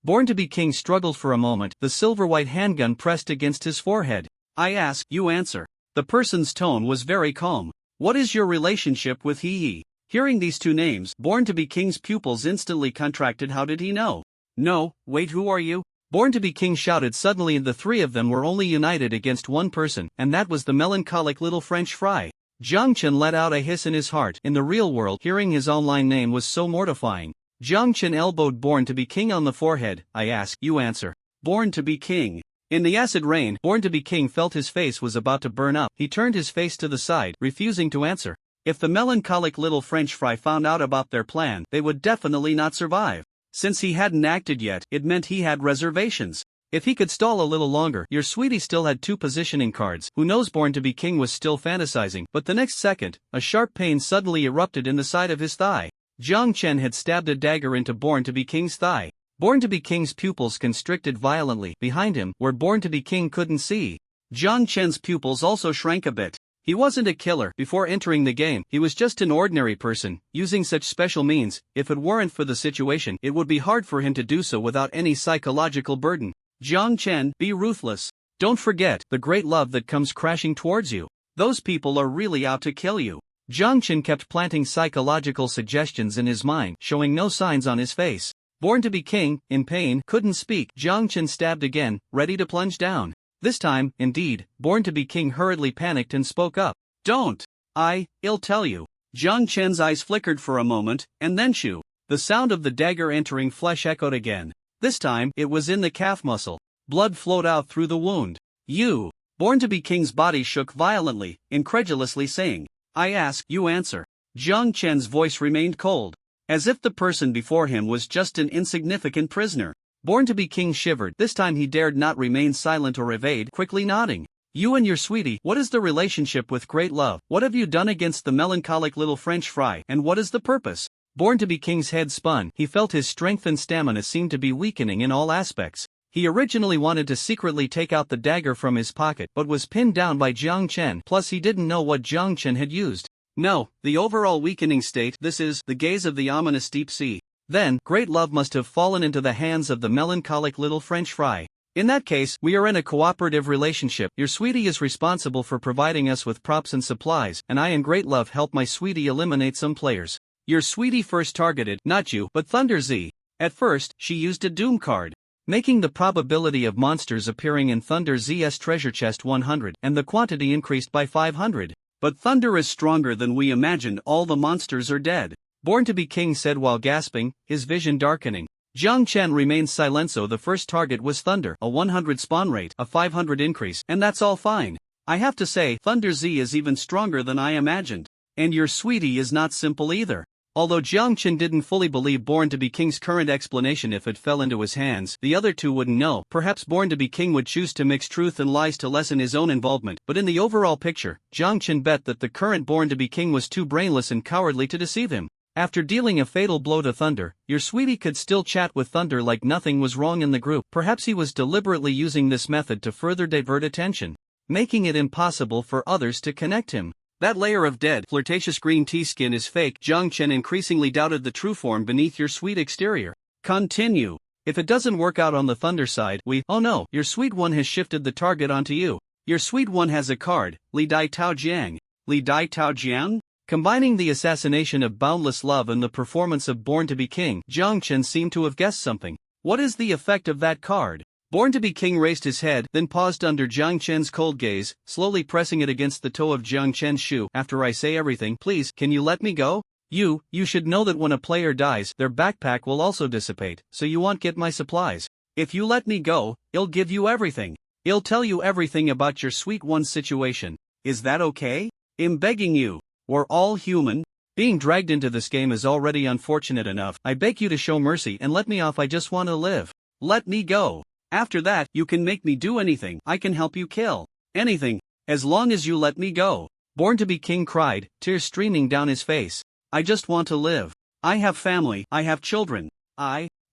Born to be King struggled for a moment, the silver-white handgun pressed against his forehead. "I ask, you answer." The person's tone was very calm. "What is your relationship with he?" Hearing these two names, Born to be King's pupils instantly contracted. How did he know? "No, wait, who are you?" Born to be King shouted suddenly, and the three of them were only united against one person, and that was the melancholic little French fry. Jiang Chen let out a hiss in his heart. In the real world, hearing his online name was so mortifying. Jiang Chen elbowed Born to be King on the forehead. "I ask, you answer." Born to be King. In the acid rain, Born to be King felt his face was about to burn up. He turned his face to the side, refusing to answer. If the melancholic little French fry found out about their plan, they would definitely not survive. Since he hadn't acted yet, it meant he had reservations. If he could stall a little longer, your sweetie still had 2 positioning cards. Who knows? Born to be King was still fantasizing, but the next second, a sharp pain suddenly erupted in the side of his thigh. Jiang Chen had stabbed a dagger into Born-to-be King's thigh. Born-to-be King's pupils constricted violently behind him, where Born-to-be King couldn't see. Jiang Chen's pupils also shrank a bit. He wasn't a killer before entering the game, he was just an ordinary person, using such special means. If it weren't for the situation, it would be hard for him to do so without any psychological burden. Jiang Chen, be ruthless. Don't forget the great love that comes crashing towards you. Those people are really out to kill you. Jiang Chen kept planting psychological suggestions in his mind, showing no signs on his face. Born-to-be King, in pain, couldn't speak. Jiang Chen stabbed again, ready to plunge down. This time, indeed, Born-to-be King hurriedly panicked and spoke up. Don't. I'll tell you. Jiang Chen's eyes flickered for a moment, and then shoo. The sound of the dagger entering flesh echoed again. This time, it was in the calf muscle. Blood flowed out through the wound. You. Born-to-be King's body shook violently, incredulously saying, I ask, you answer. Jiang Chen's voice remained cold, as if the person before him was just an insignificant prisoner. Born-to-be King shivered. This time he dared not remain silent or evade, quickly nodding. You and your sweetie, what is the relationship with great love? What have you done against the melancholic little French fry, and what is the purpose? Born-to-be King's head spun. He felt his strength and stamina seemed to be weakening in all aspects. He originally wanted to secretly take out the dagger from his pocket, but was pinned down by Jiang Chen. Plus he didn't know what Jiang Chen had used. No, the overall weakening state, this is, the gaze of the ominous deep sea. Then, great love must have fallen into the hands of the melancholic little French fry. In that case, we are in a cooperative relationship. Your sweetie is responsible for providing us with props and supplies, and I and great love help my sweetie eliminate some players. Your sweetie first targeted, not you, but Thunder Z. At first, she used a Doom card, making the probability of monsters appearing in Thunder Z's treasure chest 100, and the quantity increased by 500. But Thunder is stronger than we imagined. All the monsters are dead. Born-to-be King said while gasping, his vision darkening. Jiang Chen remained silent. So the first target was Thunder, a 100 spawn rate, a 500 increase, and that's all fine. I have to say, Thunder Z is even stronger than I imagined. And your sweetie is not simple either. Although Jiang Chen didn't fully believe Born-to-be King's current explanation, if it fell into his hands, the other two wouldn't know. Perhaps Born-to-be King would choose to mix truth and lies to lessen his own involvement, but in the overall picture, Jiang Chen bet that the current Born-to-be King was too brainless and cowardly to deceive him. After dealing a fatal blow to Thunder, your sweetie could still chat with Thunder like nothing was wrong in the group. Perhaps he was deliberately using this method to further divert attention, making it impossible for others to connect him. That layer of dead, flirtatious green tea skin is fake. Jiang Chen increasingly doubted the true form beneath your sweet exterior. Continue. If it doesn't work out on the Thunder side, oh no, your sweet one has shifted the target onto you. Your sweet one has a card, Li Dai Tao Jiang. Li Dai Tao Jiang? Combining the assassination of boundless love and the performance of Born-to-be King, Jiang Chen seemed to have guessed something. What is the effect of that card? Born-to-be King raised his head, then paused under Jiang Chen's cold gaze, slowly pressing it against the toe of Jiang Chen's shoe. After I say everything, please, can you let me go? You should know that when a player dies, their backpack will also dissipate, so you won't get my supplies. If you let me go, I'll give you everything. I'll tell you everything about your sweet one's situation. Is that okay? I'm begging you. We're all human. Being dragged into this game is already unfortunate enough. I beg you to show mercy and let me off. I just want to live. Let me go. After that, you can make me do anything. I can help you kill anything, as long as you let me go. Born-to-be King cried, tears streaming down his face. I just want to live. I have family. I have children.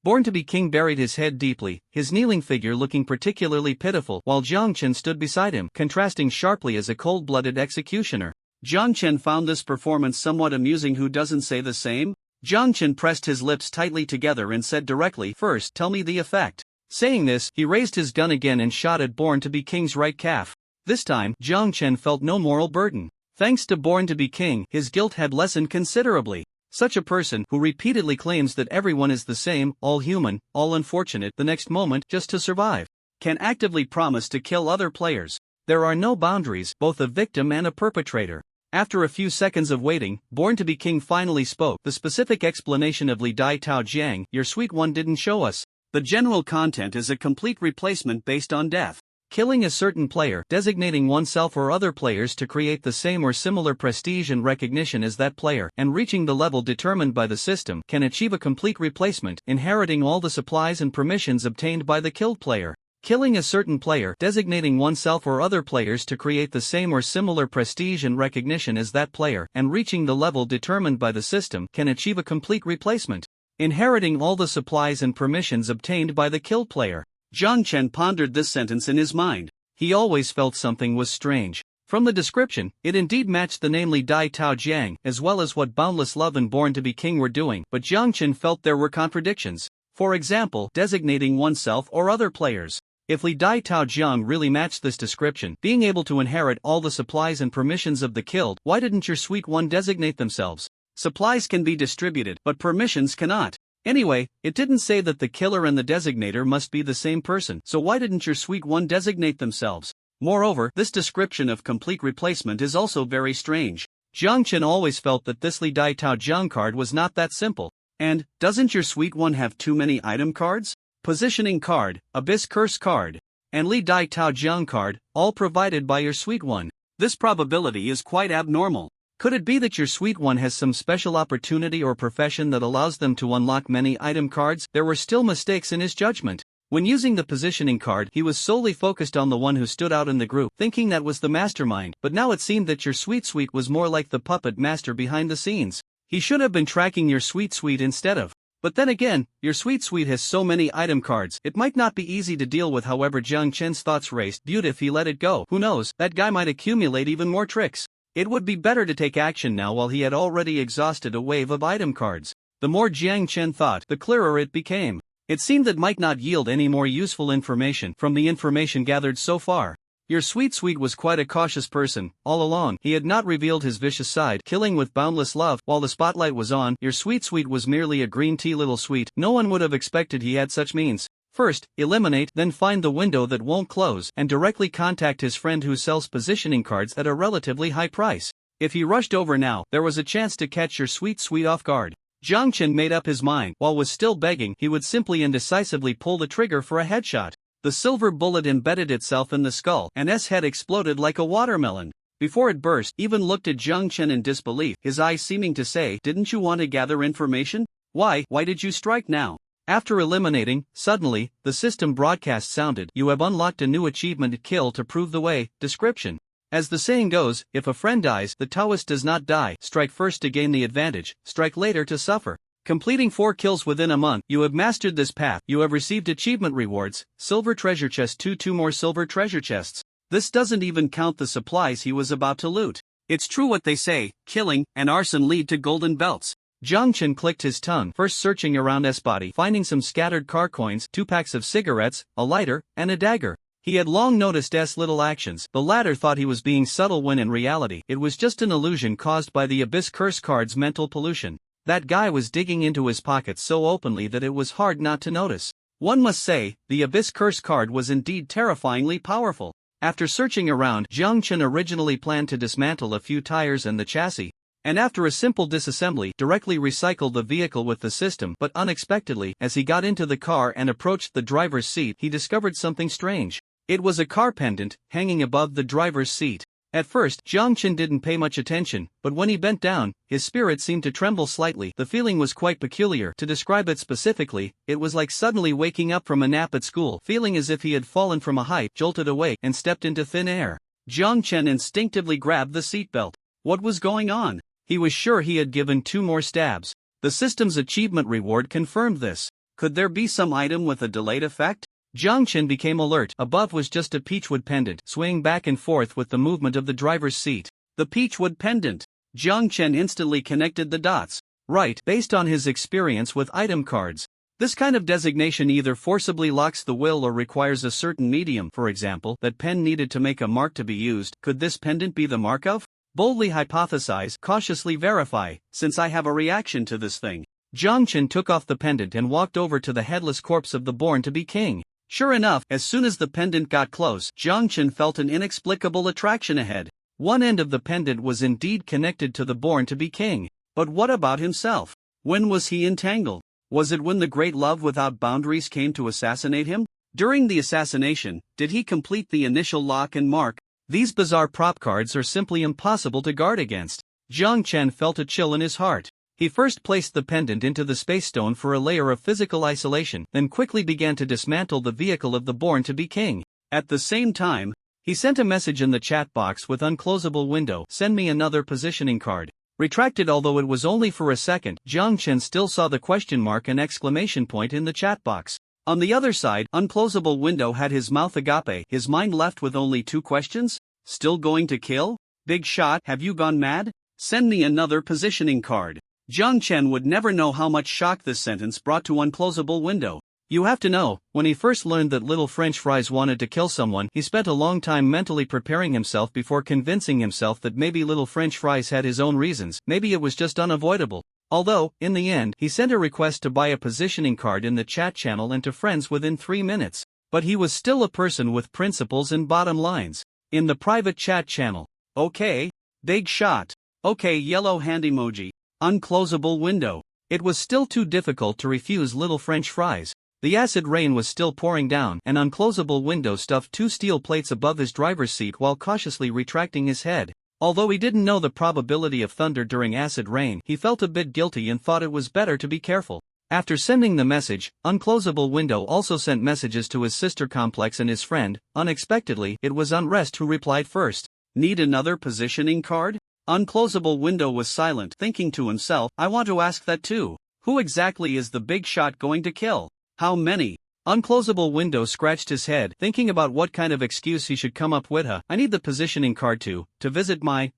Born-to-be King buried his head deeply, his kneeling figure looking particularly pitiful, while Jiang Chen stood beside him, contrasting sharply as a cold-blooded executioner. Jiang Chen found this performance somewhat amusing. Who doesn't say the same? Jiang Chen pressed his lips tightly together and said directly, first, tell me the effect. Saying this, he raised his gun again and shot at Born-to-be King's right calf. This time, Jiang Chen felt no moral burden. Thanks to Born-to-be King, his guilt had lessened considerably. Such a person, who repeatedly claims that everyone is the same, all human, all unfortunate the next moment just to survive, can actively promise to kill other players. There are no boundaries, both a victim and a perpetrator. After a few seconds of waiting, Born-to-be King finally spoke. The specific explanation of Li Dai Tao Jiang, your sweet one, didn't show us. The general content is a complete replacement based on death. Killing a certain player, designating oneself or other players to create the same or similar prestige and recognition as that player, and reaching the level determined by the system, can achieve a complete replacement, inheriting all the supplies and permissions obtained by the killed player. Killing a certain player, designating oneself or other players to create the same or similar prestige and recognition as that player, and reaching the level determined by the system, can achieve a complete replacement. Inheriting all the supplies and permissions obtained by the killed player. Zhang Chen pondered this sentence in his mind. He always felt something was strange. From the description, it indeed matched the namely Dai Tao Jiang, as well as what Boundless Love and Born to be King were doing, but Zhang Chen felt there were contradictions. For example, designating oneself or other players. If Li Dai Tao Jiang really matched this description, being able to inherit all the supplies and permissions of the killed, why didn't your sweet one designate themselves? Supplies can be distributed, but permissions cannot. Anyway, it didn't say that the killer and the designator must be the same person, so why didn't your sweet one designate themselves? Moreover, this description of complete replacement is also very strange. Zhang Chen always felt that this Li Dai Tao Jiang card was not that simple. And, doesn't your sweet one have too many item cards? Positioning card, Abyss Curse card, and Li Dai Tao Jiang card, all provided by your sweet one. This probability is quite abnormal. Could it be that your sweet one has some special opportunity or profession that allows them to unlock many item cards? There were still mistakes in his judgment. When using the positioning card, he was solely focused on the one who stood out in the group, thinking that was the mastermind, but now it seemed that your sweet was more like the puppet master behind the scenes. He should have been tracking your sweet instead of. But then again, your sweet has so many item cards, it might not be easy to deal with. However, Zhang Chen's thoughts raced. Dude, if he let it go, who knows, that guy might accumulate even more tricks. It would be better to take action now while he had already exhausted a wave of item cards. The more Zhang Chen thought, the clearer it became. It seemed that might not yield any more useful information from the information gathered so far. Your sweet was quite a cautious person. All along, he had not revealed his vicious side, killing with boundless love. While the spotlight was on, your sweet was merely a green tea little sweet. No one would have expected he had such means. First, eliminate, then find the window that won't close, and directly contact his friend who sells positioning cards at a relatively high price. If he rushed over now, there was a chance to catch your sweet off guard. Zhang Chen made up his mind. While was still begging, he would simply and decisively pull the trigger for a headshot. The silver bullet embedded itself in the skull, and S head exploded like a watermelon. Before it burst, even looked at Zhang Chen in disbelief, his eyes seeming to say, "Didn't you want to gather information? Why did you strike now?" After eliminating, suddenly, the system broadcast sounded, "You have unlocked a new achievement, kill to prove the way." Description. As the saying goes, if a friend dies, the Taoist does not die. Strike first to gain the advantage, strike later to suffer. Completing 4 kills within a month, you have mastered this path. You have received achievement rewards, silver treasure chest 2 more silver treasure chests. This doesn't even count the supplies he was about to loot. It's true what they say, killing and arson lead to golden belts. Zhang Chen clicked his tongue, first searching around S body, finding some scattered car coins, 2 packs of cigarettes, a lighter, and a dagger. He had long noticed S little actions. The latter thought he was being subtle when in reality, it was just an illusion caused by the Abyss Curse card's mental pollution. That guy was digging into his pockets so openly that it was hard not to notice. One must say, the Abyss Curse card was indeed terrifyingly powerful. After searching around, Zhang Chen originally planned to dismantle a few tires and the chassis, and after a simple disassembly, directly recycled the vehicle with the system. But unexpectedly, as he got into the car and approached the driver's seat, he discovered something strange. It was a car pendant, hanging above the driver's seat. At first, Zhang Chen didn't pay much attention, but when he bent down, his spirit seemed to tremble slightly. The feeling was quite peculiar. To describe it specifically, it was like suddenly waking up from a nap at school, feeling as if he had fallen from a height, jolted awake, and stepped into thin air. Zhang Chen instinctively grabbed the seatbelt. What was going on? He was sure he had given 2 more stabs. The system's achievement reward confirmed this. Could there be some item with a delayed effect? Zhang Chen became alert. Above was just a peachwood pendant, swaying back and forth with the movement of the driver's seat. The peachwood pendant. Zhang Chen instantly connected the dots. Right, based on his experience with item cards. This kind of designation either forcibly locks the will or requires a certain medium. For example, that pen needed to make a mark to be used. Could this pendant be the mark of? Boldly hypothesize, cautiously verify, since I have a reaction to this thing. Zhang Chen took off the pendant and walked over to the headless corpse of the born to be king. Sure enough, as soon as the pendant got close, Zhang Chen felt an inexplicable attraction ahead. One end of the pendant was indeed connected to the born to be king. But what about himself? When was he entangled? Was it when the great love without boundaries came to assassinate him? During the assassination, did he complete the initial lock and mark? These bizarre prop cards are simply impossible to guard against. Zhang Chen felt a chill in his heart. He first placed the pendant into the space stone for a layer of physical isolation, then quickly began to dismantle the vehicle of the born-to-be king. At the same time, he sent a message in the chat box with unclosable window, "Send me another positioning card." Retracted although it was only for a second, Jiang Chen still saw the question mark and exclamation point in the chat box. On the other side, unclosable window had his mouth agape, his mind left with only 2 questions? Still going to kill? Big shot, have you gone mad? Send me another positioning card. Jiang Chen would never know how much shock this sentence brought to unclosable window. You have to know, when he first learned that little French fries wanted to kill someone, he spent a long time mentally preparing himself before convincing himself that maybe little French fries had his own reasons, maybe it was just unavoidable. Although, in the end, he sent a request to buy a positioning card in the chat channel and to friends within 3 minutes. But he was still a person with principles and bottom lines. In the private chat channel. Okay. Big shot. Okay, yellow hand emoji. Unclosable window. It was still too difficult to refuse little French fries. The acid rain was still pouring down, and unclosable window stuffed 2 steel plates above his driver's seat while cautiously retracting his head. Although he didn't know the probability of thunder during acid rain, he felt a bit guilty and thought it was better to be careful. After sending the message, unclosable window also sent messages to his sister complex and his friend. Unexpectedly, it was Unrest who replied first. Need another positioning card? Unclosable window was silent, thinking to himself, I want to ask that too. Who exactly is the big shot going to kill? How many? Unclosable window scratched his head, thinking about what kind of excuse he should come up with. I need the positioning card to visit my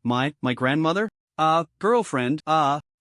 grandmother? Girlfriend,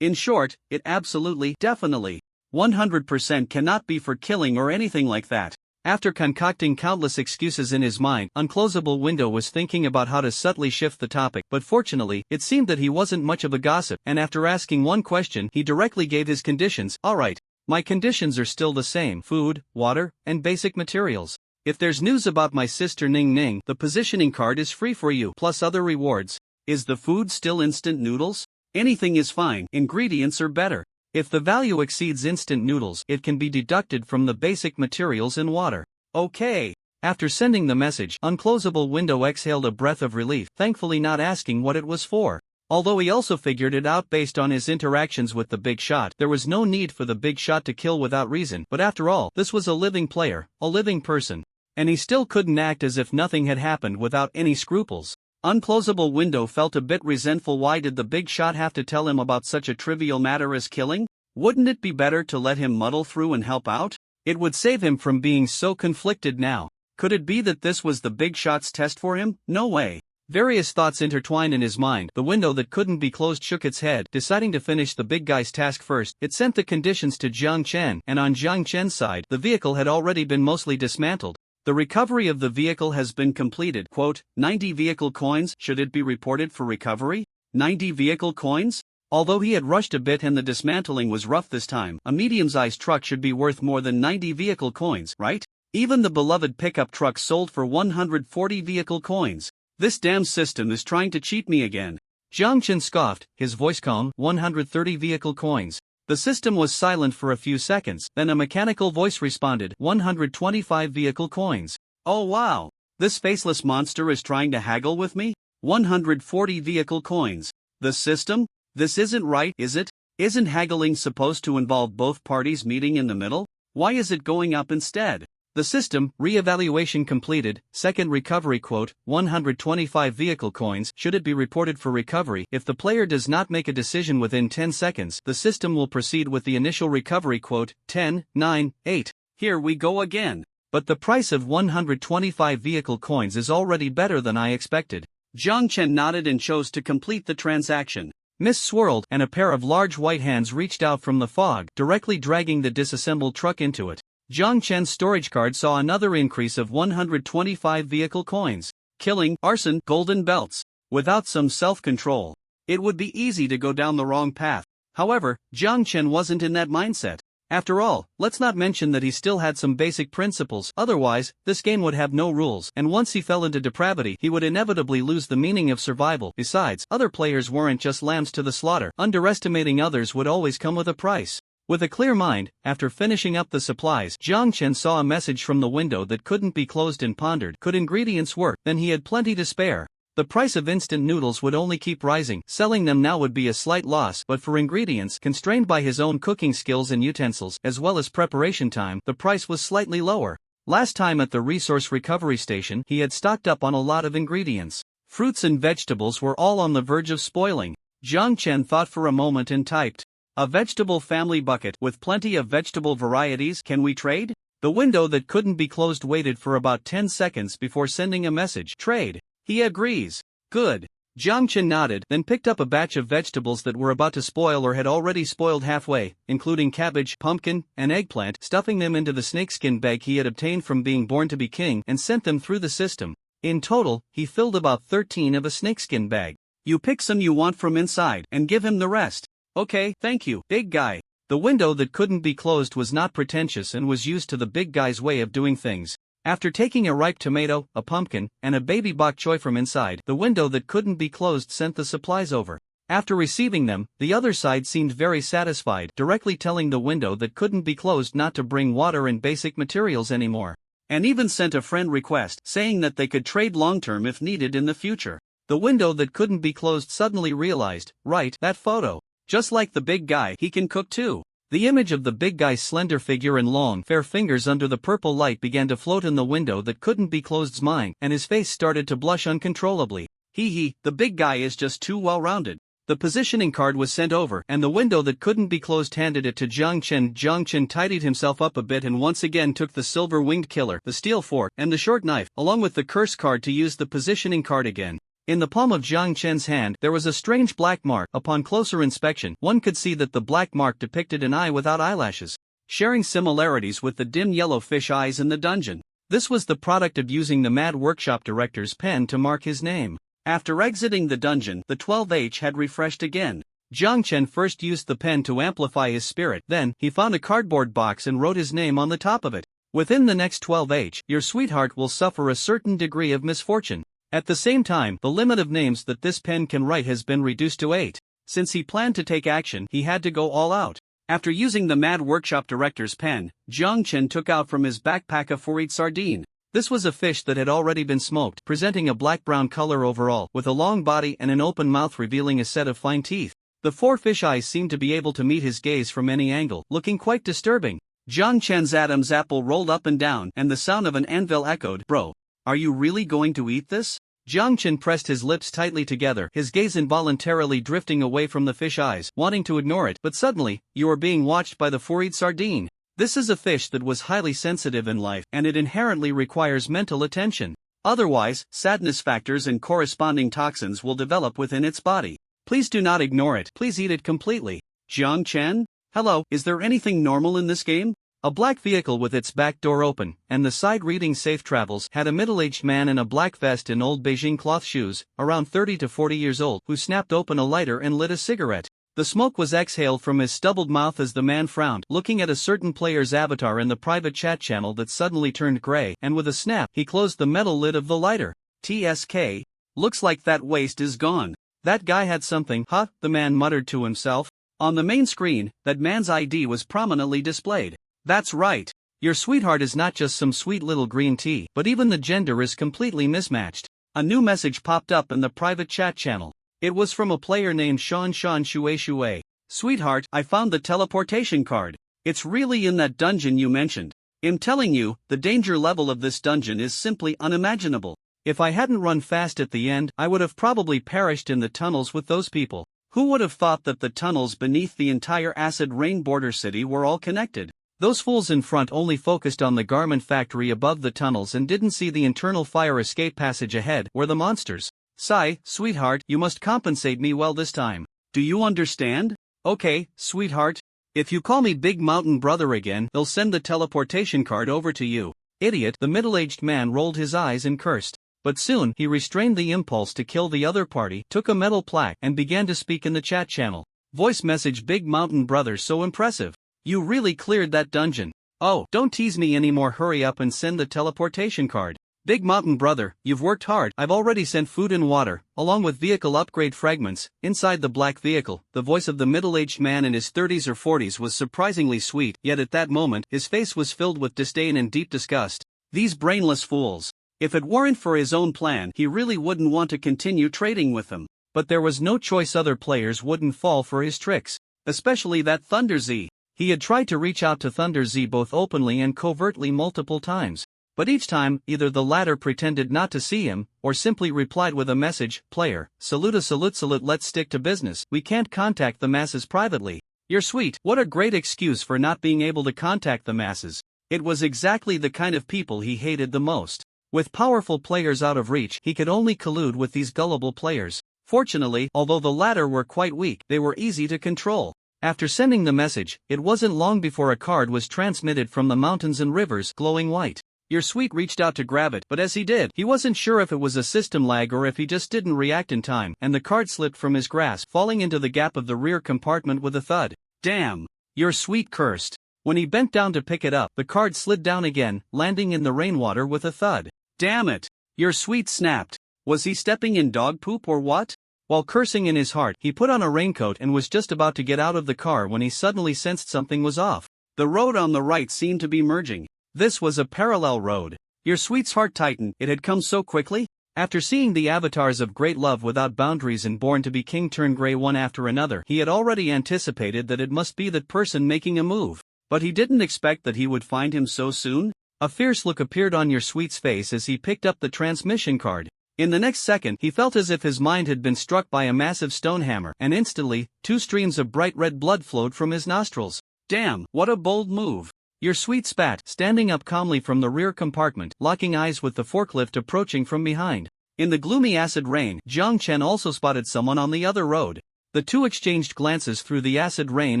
In short, it absolutely, definitely, 100% cannot be for killing or anything like that. After concocting countless excuses in his mind, unclosable window was thinking about how to subtly shift the topic, but fortunately, it seemed that he wasn't much of a gossip, and after asking one question, he directly gave his conditions. Alright. My conditions are still the same: food, water, and basic materials. If there's news about my sister Ning Ning, the positioning card is free for you, plus other rewards. Is the food still instant noodles? Anything is fine, ingredients are better. If the value exceeds instant noodles, it can be deducted from the basic materials and water. Okay. After sending the message, unclosable window exhaled a breath of relief, thankfully not asking what it was for. Although he also figured it out based on his interactions with the big shot, there was no need for the big shot to kill without reason, but after all, this was a living player, a living person. And he still couldn't act as if nothing had happened without any scruples. Unclosable window felt a bit resentful. Why did the big shot have to tell him about such a trivial matter as killing? Wouldn't it be better to let him muddle through and help out? It would save him from being so conflicted now. Could it be that this was the big shot's test for him? No way. Various thoughts intertwined in his mind. The window that couldn't be closed shook its head, deciding to finish the big guy's task first. It sent the conditions to Jiang Chen, and on Jiang Chen's side, the vehicle had already been mostly dismantled. The recovery of the vehicle has been completed. Quote, 90 vehicle coins, should it be reported for recovery? 90 vehicle coins? Although he had rushed a bit and the dismantling was rough this time, a medium-sized truck should be worth more than 90 vehicle coins, right? Even the beloved pickup truck sold for 140 vehicle coins. This damn system is trying to cheat me again. Jiang Chen scoffed, his voice calm. 130 vehicle coins. The system was silent for a few seconds, then a mechanical voice responded, 125 vehicle coins. Oh wow! This faceless monster is trying to haggle with me? 140 vehicle coins. The system? This isn't right, is it? Isn't haggling supposed to involve both parties meeting in the middle? Why is it going up instead? The system, re-evaluation completed, second recovery. Quote, 125 vehicle coins, should it be reported for recovery? If the player does not make a decision within 10 seconds, the system will proceed with the initial recovery. Quote, 10, 9, 8. Here we go again. But the price of 125 vehicle coins is already better than I expected. Jiang Chen nodded and chose to complete the transaction. Mist swirled, and a pair of large white hands reached out from the fog, directly dragging the disassembled truck into it. Jiang Chen's storage card saw another increase of 125 vehicle coins. Killing, arson, golden belts. Without some self-control, it would be easy to go down the wrong path. However, Jiang Chen wasn't in that mindset. After all, let's not mention that he still had some basic principles, otherwise, this game would have no rules, and once he fell into depravity, he would inevitably lose the meaning of survival. Besides, other players weren't just lambs to the slaughter. Underestimating others would always come with a price. With a clear mind, after finishing up the supplies, Jiang Chen saw a message from the window that couldn't be closed and pondered. Could ingredients work? Then he had plenty to spare. The price of instant noodles would only keep rising. Selling them now would be a slight loss, but for ingredients, constrained by his own cooking skills and utensils, as well as preparation time, the price was slightly lower. Last time at the resource recovery station, he had stocked up on a lot of ingredients. Fruits and vegetables were all on the verge of spoiling. Jiang Chen thought for a moment and typed, "A vegetable family bucket with plenty of vegetable varieties, can we trade?" The window that couldn't be closed waited for about 10 seconds before sending a message. "Trade. He agrees. Good." Jiang Chen nodded, then picked up a batch of vegetables that were about to spoil or had already spoiled halfway, including cabbage, pumpkin, and eggplant, stuffing them into the snakeskin bag he had obtained from being born to be king, and sent them through the system. In total, he filled about 13 of a snakeskin bag. "You pick some you want from inside, and give him the rest." "Okay, thank you, big guy." The window that couldn't be closed was not pretentious and was used to the big guy's way of doing things. After taking a ripe tomato, a pumpkin, and a baby bok choy from inside, the window that couldn't be closed sent the supplies over. After receiving them, the other side seemed very satisfied, directly telling the window that couldn't be closed not to bring water and basic materials anymore. And even sent a friend request, saying that they could trade long-term if needed in the future. The window that couldn't be closed suddenly realized, right, that photo. Just like the big guy, he can cook too. The image of the big guy's slender figure and long, fair fingers under the purple light began to float in the window that couldn't be closed's mind, and his face started to blush uncontrollably. The big guy is just too well-rounded. The positioning card was sent over, and the window that couldn't be closed handed it to Jiang Chen. Jiang Chen tidied himself up a bit and once again took the silver-winged killer, the steel fork, and the short knife, along with the curse card to use the positioning card again. In the palm of Jiang Chen's hand, there was a strange black mark. Upon closer inspection, one could see that the black mark depicted an eye without eyelashes, sharing similarities with the dim yellow fish eyes in the dungeon. This was the product of using the Mad Workshop director's pen to mark his name. After exiting the dungeon, the 12H had refreshed again. Jiang Chen first used the pen to amplify his spirit, then, he found a cardboard box and wrote his name on the top of it. "Within the next 12H, your sweetheart will suffer a certain degree of misfortune." At the same time, the limit of names that this pen can write has been reduced to 8. Since he planned to take action, he had to go all out. After using the Mad Workshop director's pen, Jiang Chen took out from his backpack a forage sardine. This was a fish that had already been smoked, presenting a black-brown color overall, with a long body and an open mouth revealing a set of fine teeth. The 4 fish eyes seemed to be able to meet his gaze from any angle, looking quite disturbing. Jiang Chen's Adam's apple rolled up and down, and the sound of an anvil echoed. "Bro, are you really going to eat this?" Jiang Chen pressed his lips tightly together, his gaze involuntarily drifting away from the fish eyes, wanting to ignore it, but suddenly, "You are being watched by the forage sardine. This is a fish that was highly sensitive in life, and it inherently requires mental attention. Otherwise, sadness factors and corresponding toxins will develop within its body. Please do not ignore it, please eat it completely." "Jiang Chen? Hello, is there anything normal in this game?" A black vehicle with its back door open, and the side reading "Safe Travels," had a middle-aged man in a black vest and old Beijing cloth shoes, around 30 to 40 years old, who snapped open a lighter and lit a cigarette. The smoke was exhaled from his stubbled mouth as the man frowned, looking at a certain player's avatar in the private chat channel that suddenly turned gray, and with a snap, he closed the metal lid of the lighter. "TSK? Looks like that waste is gone. That guy had something, huh?" the man muttered to himself. On the main screen, that man's ID was prominently displayed. "That's right. Your sweetheart is not just some sweet little green tea, but even the gender is completely mismatched." A new message popped up in the private chat channel. It was from a player named Shan Shui. "Sweetheart, I found the teleportation card. It's really in that dungeon you mentioned. I'm telling you, the danger level of this dungeon is simply unimaginable. If I hadn't run fast at the end, I would have probably perished in the tunnels with those people. Who would have thought that the tunnels beneath the entire acid rain border city were all connected? Those fools in front only focused on the garment factory above the tunnels and didn't see the internal fire escape passage ahead, where the monsters." "Sigh, sweetheart, you must compensate me well this time. Do you understand?" "Okay, sweetheart. If you call me Big Mountain Brother again, they'll send the teleportation card over to you." "Idiot," the middle-aged man rolled his eyes and cursed. But soon, he restrained the impulse to kill the other party, took a metal plaque, and began to speak in the chat channel. Voice message: "Big Mountain Brother, so impressive. You really cleared that dungeon. Oh, don't tease me anymore, hurry up and send the teleportation card. Big Mountain Brother, you've worked hard. I've already sent food and water, along with vehicle upgrade fragments." Inside the black vehicle, the voice of the middle-aged man in his 30s or 40s was surprisingly sweet, yet at that moment, his face was filled with disdain and deep disgust. "These brainless fools. If it weren't for his own plan, he really wouldn't want to continue trading with them. But there was no choice, other players wouldn't fall for his tricks. Especially that Thunder Z. He had tried to reach out to Thunder Z both openly and covertly multiple times. But each time, either the latter pretended not to see him, or simply replied with a message, "Player, salute, let's stick to business, we can't contact the masses privately." You're sweet. What a great excuse for not being able to contact the masses. It was exactly the kind of people he hated the most. With powerful players out of reach, he could only collude with these gullible players. Fortunately, although the latter were quite weak, they were easy to control. After sending the message, it wasn't long before a card was transmitted from the mountains and rivers, glowing white. Your sweet reached out to grab it, but as he did, he wasn't sure if it was a system lag or if he just didn't react in time, and the card slipped from his grasp, falling into the gap of the rear compartment with a thud. Damn! Your sweet cursed. When he bent down to pick it up, the card slid down again, landing in the rainwater with a thud. Damn it! Your sweet snapped. Was he stepping in dog poop or what? While cursing in his heart, he put on a raincoat and was just about to get out of the car when he suddenly sensed something was off. The road on the right seemed to be merging. This was a parallel road. Your sweet's heart tightened. It had come so quickly? After seeing the avatars of Great Love Without Boundaries and Born to be King turn gray one after another, he had already anticipated that it must be that person making a move. But he didn't expect that he would find him so soon. A fierce look appeared on your sweet's face as he picked up the transmission card. In the next second, he felt as if his mind had been struck by a massive stone hammer, and instantly, 2 streams of bright red blood flowed from his nostrils. Damn, what a bold move. Your sweet spat, standing up calmly from the rear compartment, locking eyes with the forklift approaching from behind. In the gloomy acid rain, Jiang Chen also spotted someone on the other road. The two exchanged glances through the acid rain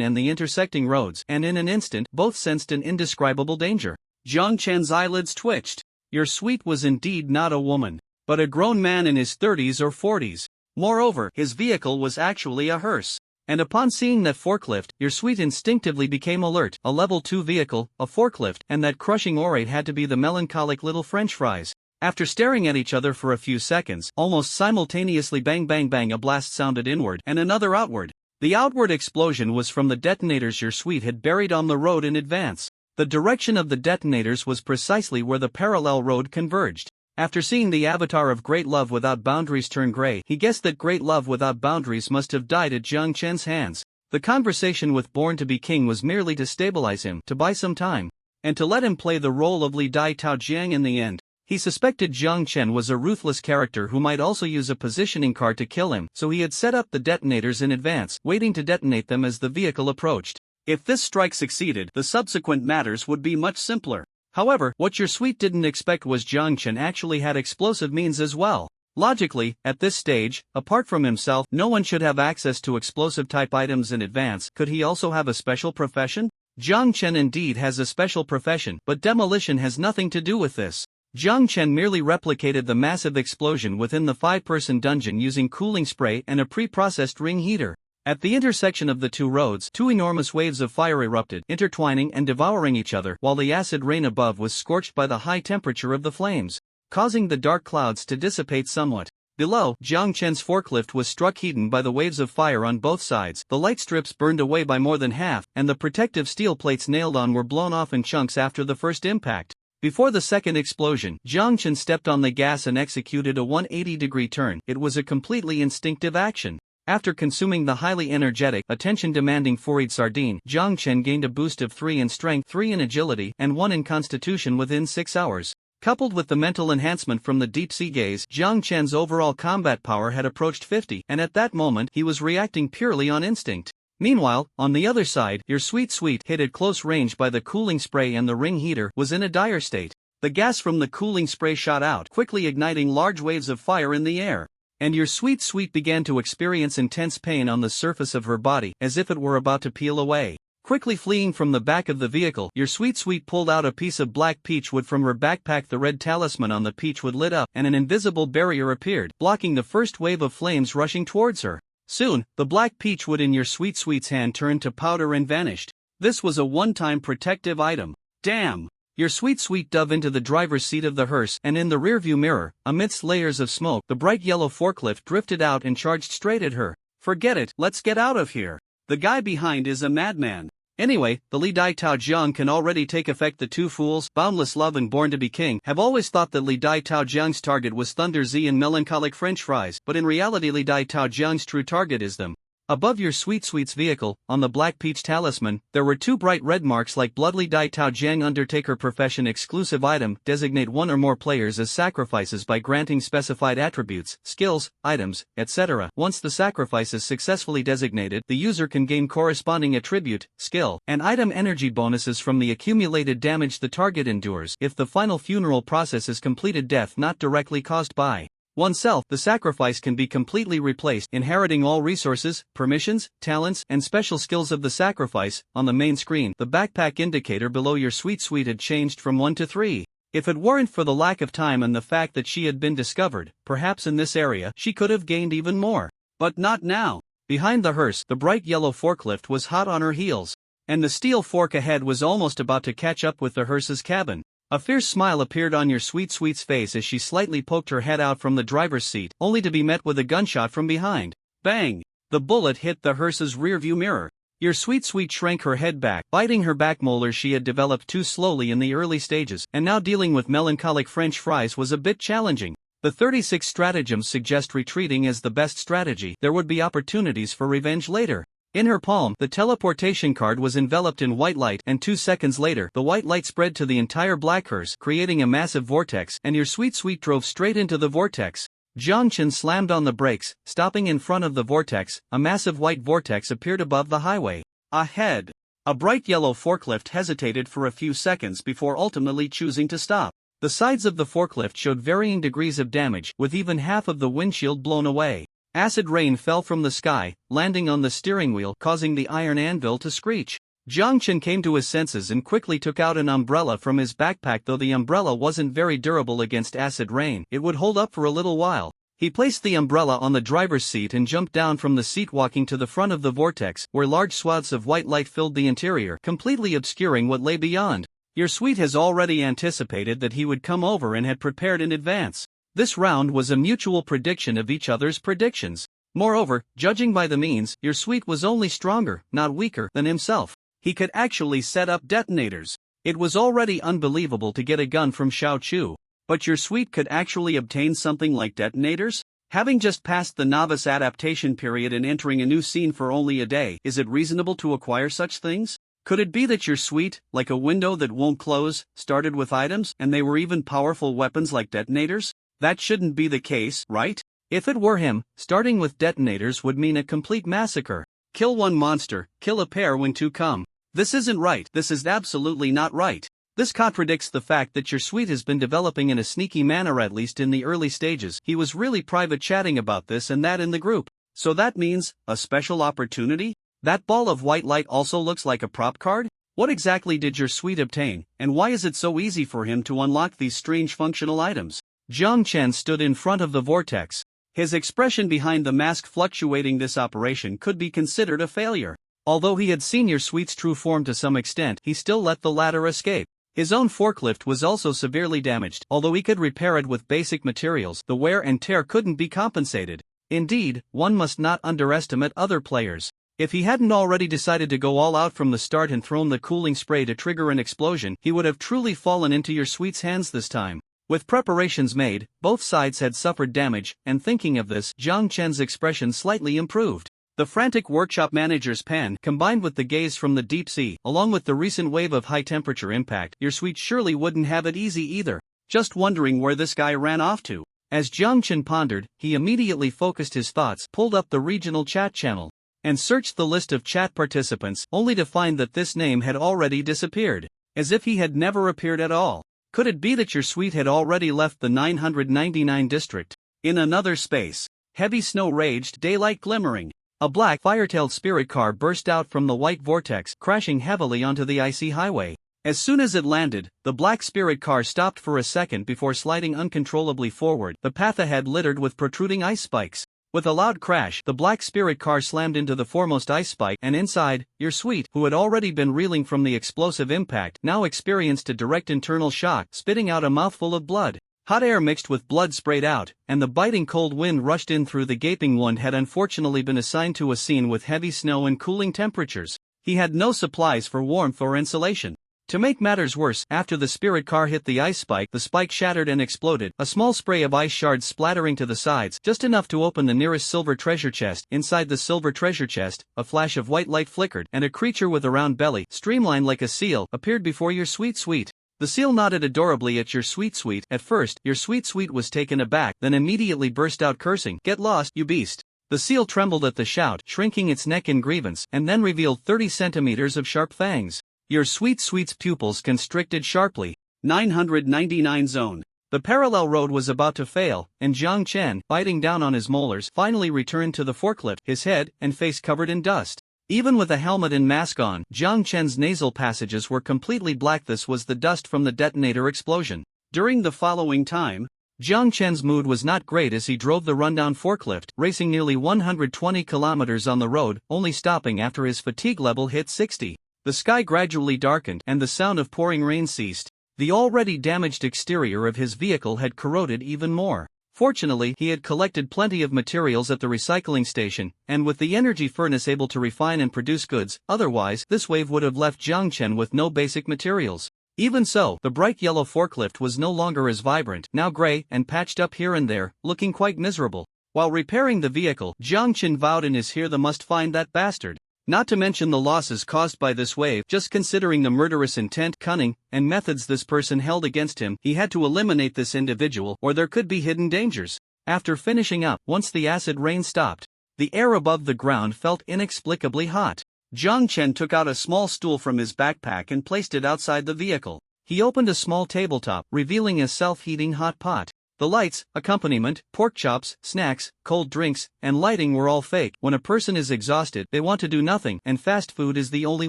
and the intersecting roads, and in an instant, both sensed an indescribable danger. Jiang Chen's eyelids twitched. Your sweet was indeed not a woman, but a grown man in his 30s or 40s. Moreover, his vehicle was actually a hearse. And upon seeing that forklift, your sweet instinctively became alert. A level 2 vehicle, a forklift, and that crushing orate had to be the melancholic little French fries. After staring at each other for a few seconds, almost simultaneously bang bang bang, a blast sounded inward and another outward. The outward explosion was from the detonators your sweet had buried on the road in advance. The direction of the detonators was precisely where the parallel road converged. After seeing the avatar of Great Love Without Boundaries turn gray, he guessed that Great Love Without Boundaries must have died at Jiang Chen's hands. The conversation with Born to be King was merely to stabilize him, to buy some time, and to let him play the role of Li Dai Tao Jiang in the end. He suspected Jiang Chen was a ruthless character who might also use a positioning card to kill him, so he had set up the detonators in advance, waiting to detonate them as the vehicle approached. If this strike succeeded, the subsequent matters would be much simpler. However, what your sweet didn't expect was Jiang Chen actually had explosive means as well. Logically, at this stage, apart from himself, no one should have access to explosive-type items in advance. Could he also have a special profession? Jiang Chen indeed has a special profession, but demolition has nothing to do with this. Jiang Chen merely replicated the massive explosion within the 5-person dungeon using cooling spray and a pre-processed ring heater. At the intersection of the two roads, 2 enormous waves of fire erupted, intertwining and devouring each other, while the acid rain above was scorched by the high temperature of the flames, causing the dark clouds to dissipate somewhat. Below, Jiang Chen's forklift was struck heated by the waves of fire on both sides. The light strips burned away by more than half, and the protective steel plates nailed on were blown off in chunks after the first impact. Before the second explosion, Jiang Chen stepped on the gas and executed a 180-degree turn. It was a completely instinctive action. After consuming the highly energetic, attention-demanding four-eyed sardine, Jiang Chen gained a boost of 3 in strength, 3 in agility, and 1 in constitution within 6 hours. Coupled with the mental enhancement from the deep-sea gaze, Jiang Chen's overall combat power had approached 50, and at that moment he was reacting purely on instinct. Meanwhile, on the other side, your sweet hit at close range by the cooling spray and the ring heater, was in a dire state. The gas from the cooling spray shot out, quickly igniting large waves of fire in the air. And your sweet began to experience intense pain on the surface of her body, as if it were about to peel away. Quickly fleeing from the back of the vehicle, your sweet pulled out a piece of black peach wood from her backpack. The red talisman on the peach wood lit up, and an invisible barrier appeared, blocking the first wave of flames rushing towards her. Soon, the black peach wood in your sweet's hand turned to powder and vanished. This was a one-time protective item. Damn! Your sweet dove into the driver's seat of the hearse, and in the rearview mirror, amidst layers of smoke, the bright yellow forklift drifted out and charged straight at her. Forget it, let's get out of here. The guy behind is a madman. Anyway, the Li Dai Tao Jiang can already take effect. The two fools, Boundless Love and Born to be King, have always thought that Li Dai Tao Jiang's target was Thunder Z and Melancholic French Fries, but in reality Li Dai Tao Jiang's true target is them. Above your Sweet Sweets vehicle, on the Black Peach Talisman, there were two bright red marks like blood. Li Dai Tao Jiang Undertaker Profession exclusive item. Designate one or more players as sacrifices by granting specified attributes, skills, items, etc. Once the sacrifice is successfully designated, the user can gain corresponding attribute, skill, and item energy bonuses from the accumulated damage the target endures. If the final funeral process is completed, death not directly caused by oneself, the sacrifice can be completely replaced, inheriting all resources, permissions, talents, and special skills of the sacrifice. On the main screen, the backpack indicator below your Sweet Sweet had changed from 1 to 3. If it weren't for the lack of time and the fact that she had been discovered, perhaps in this area, she could have gained even more. But not now. Behind the hearse, the bright yellow forklift was hot on her heels, and the steel fork ahead was almost about to catch up with the hearse's cabin. A fierce smile appeared on your Sweet Sweet's face as she slightly poked her head out from the driver's seat, only to be met with a gunshot from behind. Bang! The bullet hit the hearse's rearview mirror. Your Sweet Sweet shrank her head back, biting her back molars. She had developed too slowly in the early stages, and now dealing with Melancholic French Fries was a bit challenging. The 36 stratagems suggest retreating as the best strategy. There would be opportunities for revenge later. In her palm, the teleportation card was enveloped in white light, and 2 seconds later, the white light spread to the entire black hearse, creating a massive vortex, and your Sweet Sweet drove straight into the vortex. Jiang Chen slammed on the brakes, stopping in front of the vortex. A massive white vortex appeared above the highway. Ahead, a bright yellow forklift hesitated for a few seconds before ultimately choosing to stop. The sides of the forklift showed varying degrees of damage, with even half of the windshield blown away. Acid rain fell from the sky, landing on the steering wheel, causing the iron anvil to screech. Jiang Chen came to his senses and quickly took out an umbrella from his backpack. Though the umbrella wasn't very durable against acid rain, it would hold up for a little while. He placed the umbrella on the driver's seat and jumped down from the seat, walking to the front of the vortex, where large swaths of white light filled the interior, completely obscuring what lay beyond. Your Sweet has already anticipated that he would come over and had prepared in advance. This round was a mutual prediction of each other's predictions. Moreover, judging by the means, your Sweet was only stronger, not weaker, than himself. He could actually set up detonators. It was already unbelievable to get a gun from Xiao Chu. But your Sweet could actually obtain something like detonators? Having just passed the novice adaptation period and entering a new scene for only a day, is it reasonable to acquire such things? Could it be that your Sweet, like a window that won't close, started with items, and they were even powerful weapons like detonators? That shouldn't be the case, right? If it were him, starting with detonators would mean a complete massacre. Kill one monster, kill a pair when two come. This isn't right. This is absolutely not right. This contradicts the fact that your Sweet has been developing in a sneaky manner, at least in the early stages. He was really private chatting about this and that in the group. So that means, a special opportunity? That ball of white light also looks like a prop card? What exactly did your Sweet obtain, and why is it so easy for him to unlock these strange functional items? Jiang Chen stood in front of the vortex. His expression behind the mask fluctuating. This operation could be considered a failure. Although he had seen your Sweet's true form to some extent, he still let the latter escape. His own forklift was also severely damaged. Although he could repair it with basic materials, the wear and tear couldn't be compensated. Indeed, one must not underestimate other players. If he hadn't already decided to go all out from the start and thrown the cooling spray to trigger an explosion, he would have truly fallen into your Sweet's hands this time. With preparations made, both sides had suffered damage, and thinking of this, Jiang Chen's expression slightly improved. The frantic workshop manager's pan, combined with the gaze from the deep sea, along with the recent wave of high-temperature impact, your Sweet surely wouldn't have it easy either. Just wondering where this guy ran off to. As Jiang Chen pondered, he immediately focused his thoughts, pulled up the regional chat channel, and searched the list of chat participants, only to find that this name had already disappeared. As if he had never appeared at all. Could it be that your Sweet had already left the 999 district? In another space, heavy snow raged, daylight glimmering. A black, fire-tailed spirit car burst out from the white vortex, crashing heavily onto the icy highway. As soon as it landed, the black spirit car stopped for a second before sliding uncontrollably forward, the path ahead littered with protruding ice spikes. With a loud crash, the black spirit car slammed into the foremost ice spike, and inside, your Sweet, who had already been reeling from the explosive impact, now experienced a direct internal shock, spitting out a mouthful of blood. Hot air mixed with blood sprayed out, and the biting cold wind rushed in through the gaping wound. Had unfortunately been assigned to a scene with heavy snow and cooling temperatures. He had no supplies for warmth or insulation. To make matters worse, after the spirit car hit the ice spike, the spike shattered and exploded, a small spray of ice shards splattering to the sides, just enough to open the nearest silver treasure chest. Inside the silver treasure chest, a flash of white light flickered, and a creature with a round belly, streamlined like a seal, appeared before your sweet sweet. The seal nodded adorably at your sweet sweet. At first, your sweet sweet was taken aback, then immediately burst out cursing, "Get lost, you beast!" The seal trembled at the shout, shrinking its neck in grievance, and then revealed 30 centimeters of sharp fangs. Your sweet sweet's pupils constricted sharply. 999 zone. The parallel road was about to fail, and Jiang Chen, biting down on his molars, finally returned to the forklift, his head and face covered in dust. Even with a helmet and mask on, Jiang Chen's nasal passages were completely black. This was the dust from the detonator explosion. During the following time, Jiang Chen's mood was not great as he drove the rundown forklift, racing nearly 120 kilometers on the road, only stopping after his fatigue level hit 60. The sky gradually darkened, and the sound of pouring rain ceased. The already damaged exterior of his vehicle had corroded even more. Fortunately, he had collected plenty of materials at the recycling station, and with the energy furnace able to refine and produce goods, otherwise, this wave would have left Jiang Chen with no basic materials. Even so, the bright yellow forklift was no longer as vibrant, now gray and patched up here and there, looking quite miserable. While repairing the vehicle, Jiang Chen vowed in his "Here the must find that bastard." Not to mention the losses caused by this wave. Just considering the murderous intent, cunning, and methods this person held against him, he had to eliminate this individual, or there could be hidden dangers. After finishing up, once the acid rain stopped, the air above the ground felt inexplicably hot. Jiang Chen took out a small stool from his backpack and placed it outside the vehicle. He opened a small tabletop, revealing a self-heating hot pot. The lights, accompaniment, pork chops, snacks, cold drinks, and lighting were all fake. When a person is exhausted, they want to do nothing, and fast food is the only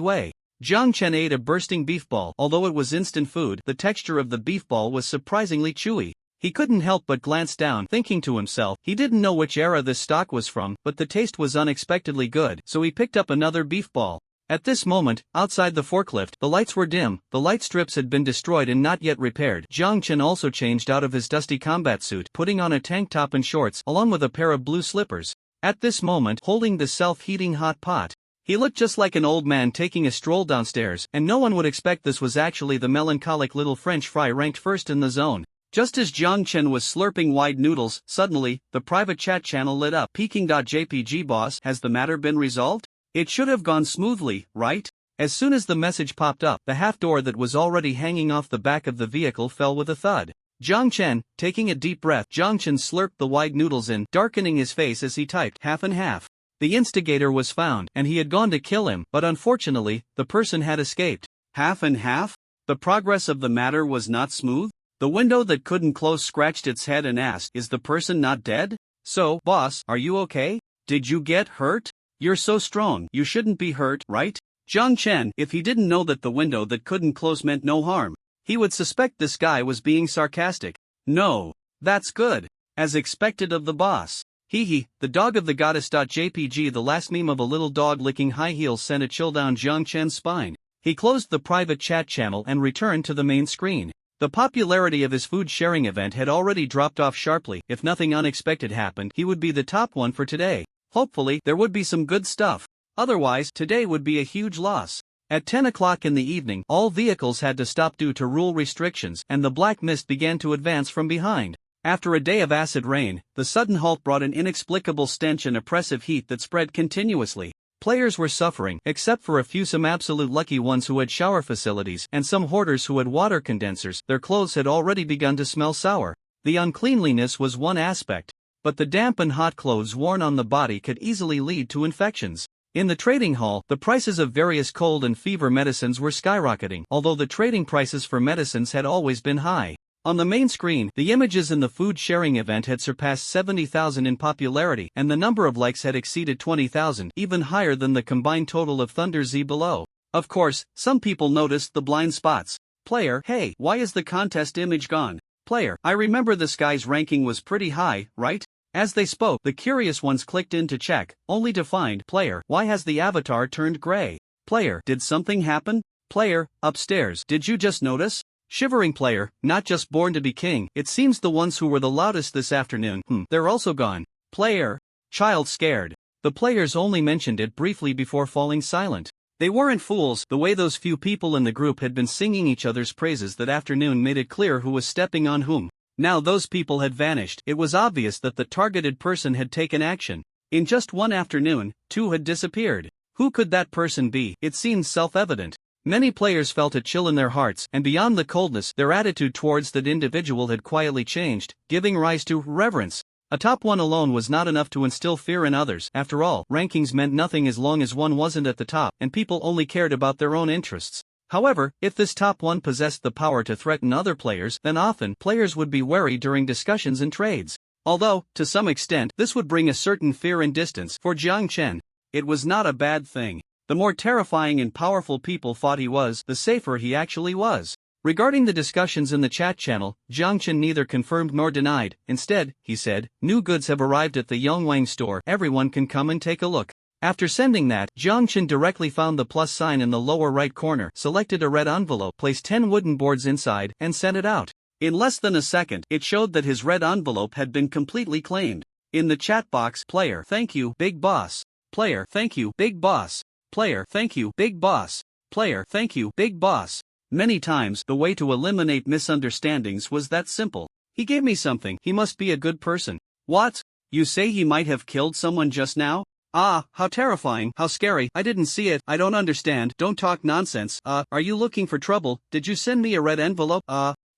way. Jiang Chen ate a bursting beef ball. Although it was instant food, the texture of the beef ball was surprisingly chewy. He couldn't help but glance down, thinking to himself, he didn't know which era this stock was from, but the taste was unexpectedly good, so he picked up another beef ball. At this moment, outside the forklift, the lights were dim, the light strips had been destroyed and not yet repaired. Jiang Chen also changed out of his dusty combat suit, putting on a tank top and shorts, along with a pair of blue slippers. At this moment, holding the self-heating hot pot, he looked just like an old man taking a stroll downstairs, and no one would expect this was actually the melancholic little French fry ranked first in the zone. Just as Jiang Chen was slurping wide noodles, suddenly, the private chat channel lit up. Peking.jpg boss, has the matter been resolved? It should have gone smoothly, right? As soon as the message popped up, the half door that was already hanging off the back of the vehicle fell with a thud. Jiang Chen, taking a deep breath, Jiang Chen slurped the wide noodles in, darkening his face as he typed, "half and half." The instigator was found, and he had gone to kill him, but unfortunately, the person had escaped. Half and half? The progress of the matter was not smooth? The window that couldn't close scratched its head and asked, "Is the person not dead? So, boss, are you okay? Did you get hurt? You're so strong, you shouldn't be hurt, right?" Jiang Chen, if he didn't know that the window that couldn't close meant no harm, he would suspect this guy was being sarcastic. "No. That's good. As expected of the boss. Hee, the dog of the goddess.jpg. The last meme of a little dog licking high heels sent a chill down Jiang Chen's spine. He closed the private chat channel and returned to the main screen. The popularity of his food sharing event had already dropped off sharply. If nothing unexpected happened, he would be the top one for today. Hopefully, there would be some good stuff. Otherwise, today would be a huge loss. At 10 o'clock in the evening, all vehicles had to stop due to rule restrictions, and the black mist began to advance from behind. After a day of acid rain, the sudden halt brought an inexplicable stench and oppressive heat that spread continuously. Players were suffering, except for a few some absolute lucky ones who had shower facilities, and some hoarders who had water condensers. Their clothes had already begun to smell sour. The uncleanliness was one aspect, but the damp and hot clothes worn on the body could easily lead to infections. In the trading hall, the prices of various cold and fever medicines were skyrocketing, although the trading prices for medicines had always been high. On the main screen, the images in the food sharing event had surpassed 70,000 in popularity, and the number of likes had exceeded 20,000, even higher than the combined total of Thunder Z below. Of course, some people noticed the blind spots. Player, hey, why is the contest image gone? Player, I remember this guy's ranking was pretty high, right? As they spoke, the curious ones clicked in to check, only to find, player, why has the avatar turned gray? Player, did something happen? Player, upstairs, did you just notice? Shivering player, not just born to be king, it seems the ones who were the loudest this afternoon, they're also gone. Player, child scared. The players only mentioned it briefly before falling silent. They weren't fools. The way those few people in the group had been singing each other's praises that afternoon made it clear who was stepping on whom. Now those people had vanished. It was obvious that the targeted person had taken action. In just one afternoon, 2 had disappeared. Who could that person be? It seemed self-evident. Many players felt a chill in their hearts, and beyond the coldness, their attitude towards that individual had quietly changed, giving rise to reverence. A top 1 alone was not enough to instill fear in others. After all, rankings meant nothing as long as one wasn't at the top, and people only cared about their own interests. However, if this top 1 possessed the power to threaten other players, then often players would be wary during discussions and trades. Although, to some extent, this would bring a certain fear and distance. For Jiang Chen, it was not a bad thing. The more terrifying and powerful people thought he was, the safer he actually was. Regarding the discussions in the chat channel, Jiang Chen neither confirmed nor denied. Instead, he said, "New goods have arrived at the Yongwang store. Everyone can come and take a look." After sending that, Jiang Chen directly found the plus sign in the lower right corner, selected a red envelope, placed 10 wooden boards inside, and sent it out. In less than a second, it showed that his red envelope had been completely claimed. In the chat box, player, "Thank you, big boss." Player, "Thank you, big boss." Player, "Thank you, big boss." Player, "Thank you, big boss." Many times, the way to eliminate misunderstandings was that simple. "He gave me something, he must be a good person." "What? You say he might have killed someone just now? Ah, how terrifying, how scary, I didn't see it, I don't understand, don't talk nonsense, are you looking for trouble, did you send me a red envelope,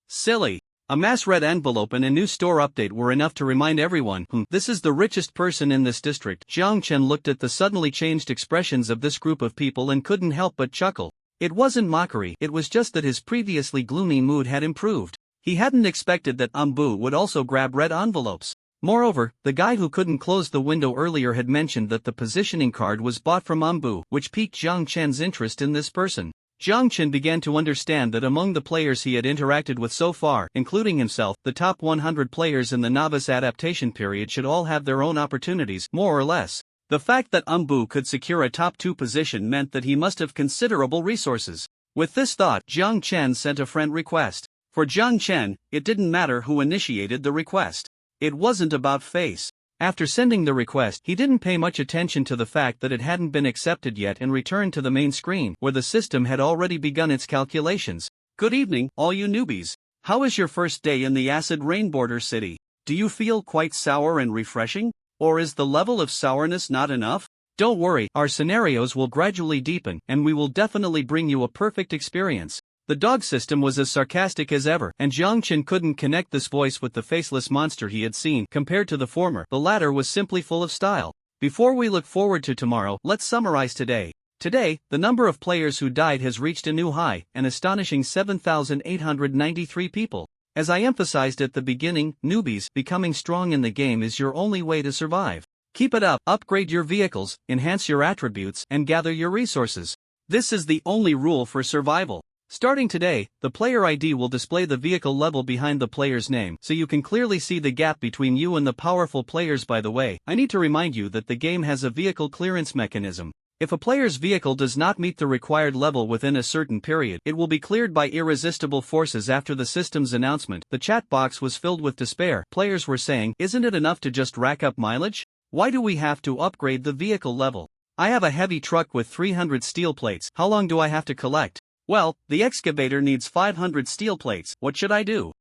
silly." A mass red envelope and a new store update were enough to remind everyone, this is the richest person in this district. Jiang Chen looked at the suddenly changed expressions of this group of people and couldn't help but chuckle. It wasn't mockery, it was just that his previously gloomy mood had improved. He hadn't expected that Ambu would also grab red envelopes. Moreover, the guy who couldn't close the window earlier had mentioned that the positioning card was bought from Ambu, which piqued Jiang Chen's interest in this person. Jiang Chen began to understand that among the players he had interacted with so far, including himself, the top 100 players in the novice adaptation period should all have their own opportunities, more or less. The fact that Ambu could secure a top 2 position meant that he must have considerable resources. With this thought, Jiang Chen sent a friend request. For Jiang Chen, it didn't matter who initiated the request. It wasn't about face. After sending the request, he didn't pay much attention to the fact that it hadn't been accepted yet and returned to the main screen, where the system had already begun its calculations. "Good evening, all you newbies. How is your first day in the acid rain border city? Do you feel quite sour and refreshing? Or is the level of sourness not enough? Don't worry, our scenarios will gradually deepen, and we will definitely bring you a perfect experience." The dog system was as sarcastic as ever, and Jiang Chen couldn't connect this voice with the faceless monster he had seen. Compared to the former, the latter was simply full of style. Before we look forward to tomorrow, let's summarize today. Today, the number of players who died has reached a new high, an astonishing 7,893 people. As I emphasized at the beginning, newbies, becoming strong in the game is your only way to survive. Keep it up, upgrade your vehicles, enhance your attributes, and gather your resources. This is the only rule for survival. Starting today, the player ID will display the vehicle level behind the player's name, so you can clearly see the gap between you and the powerful players. By the way, I need to remind you that the game has a vehicle clearance mechanism. If a player's vehicle does not meet the required level within a certain period, it will be cleared by irresistible forces. After the system's announcement, the chat box was filled with despair. Players were saying, "Isn't it enough to just rack up mileage? Why do we have to upgrade the vehicle level? I have a heavy truck with 300 steel plates, how long do I have to collect? Well, the excavator needs 500 steel plates, what should I do?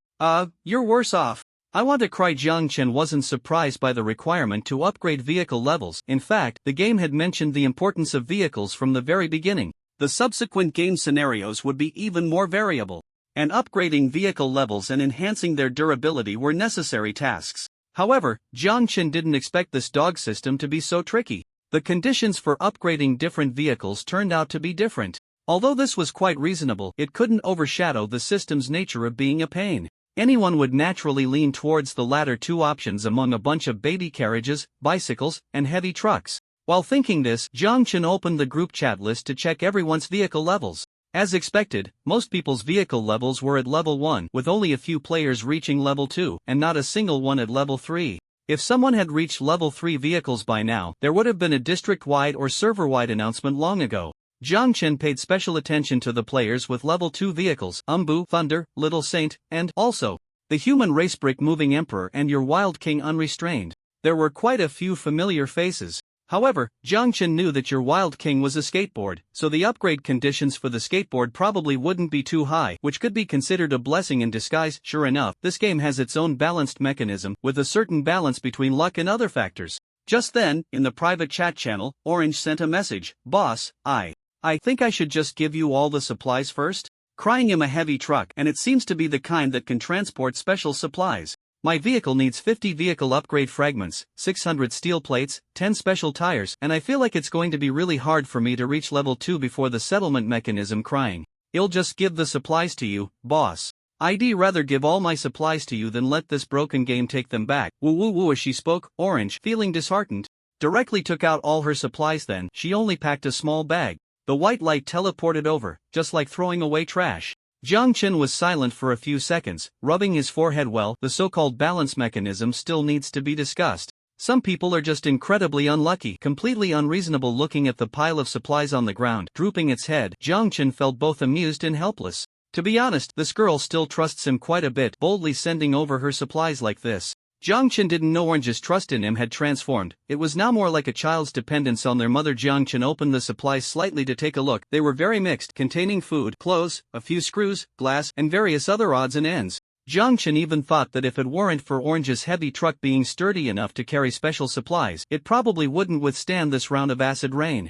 You're worse off." I want to cry. Jiang Chen wasn't surprised by the requirement to upgrade vehicle levels. In fact, the game had mentioned the importance of vehicles from the very beginning. The subsequent game scenarios would be even more variable, and upgrading vehicle levels and enhancing their durability were necessary tasks. However, Jiang Chen didn't expect this dog system to be so tricky. The conditions for upgrading different vehicles turned out to be different. Although this was quite reasonable, it couldn't overshadow the system's nature of being a pain. Anyone would naturally lean towards the latter two options among a bunch of baby carriages, bicycles, and heavy trucks. While thinking this, Jiang Chen opened the group chat list to check everyone's vehicle levels. As expected, most people's vehicle levels were at level 1, with only a few players reaching level 2, and not a single one at level 3. If someone had reached level 3 vehicles by now, there would have been a district-wide or server-wide announcement long ago. Jiang Chen paid special attention to the players with level 2 vehicles, Umbu, Thunder, Little Saint, and, also, the human race Brick Moving Emperor and your Wild King Unrestrained. There were quite a few familiar faces. However, Jiang Chen knew that your Wild King was a skateboard, so the upgrade conditions for the skateboard probably wouldn't be too high, which could be considered a blessing in disguise. Sure enough, this game has its own balanced mechanism, with a certain balance between luck and other factors. Just then, in the private chat channel, Orange sent a message, "Boss, I think I should just give you all the supplies first?" Crying him a heavy truck, and it seems to be the kind that can transport special supplies. My vehicle needs 50 vehicle upgrade fragments, 600 steel plates, 10 special tires, and I feel like it's going to be really hard for me to reach level 2 before the settlement mechanism. Crying, "I'll just give the supplies to you, boss. I'd rather give all my supplies to you than let this broken game take them back." Woo woo woo. As she spoke, Orange, feeling disheartened, directly took out all her supplies. Then, she only packed a small bag. The white light teleported over, just like throwing away trash. Jiang Chen was silent for a few seconds, rubbing his forehead. Well, the so-called balance mechanism still needs to be discussed. Some people are just incredibly unlucky. Completely unreasonable. Looking at the pile of supplies on the ground, drooping its head, Jiang Chen felt both amused and helpless. To be honest, this girl still trusts him quite a bit, boldly sending over her supplies like this. Jiang Chen didn't know Orange's trust in him had transformed. It was now more like a child's dependence on their mother. Jiang Chen opened the supplies slightly to take a look. They were very mixed, containing food, clothes, a few screws, glass, and various other odds and ends. Jiang Chen even thought that if it weren't for Orange's heavy truck being sturdy enough to carry special supplies, it probably wouldn't withstand this round of acid rain.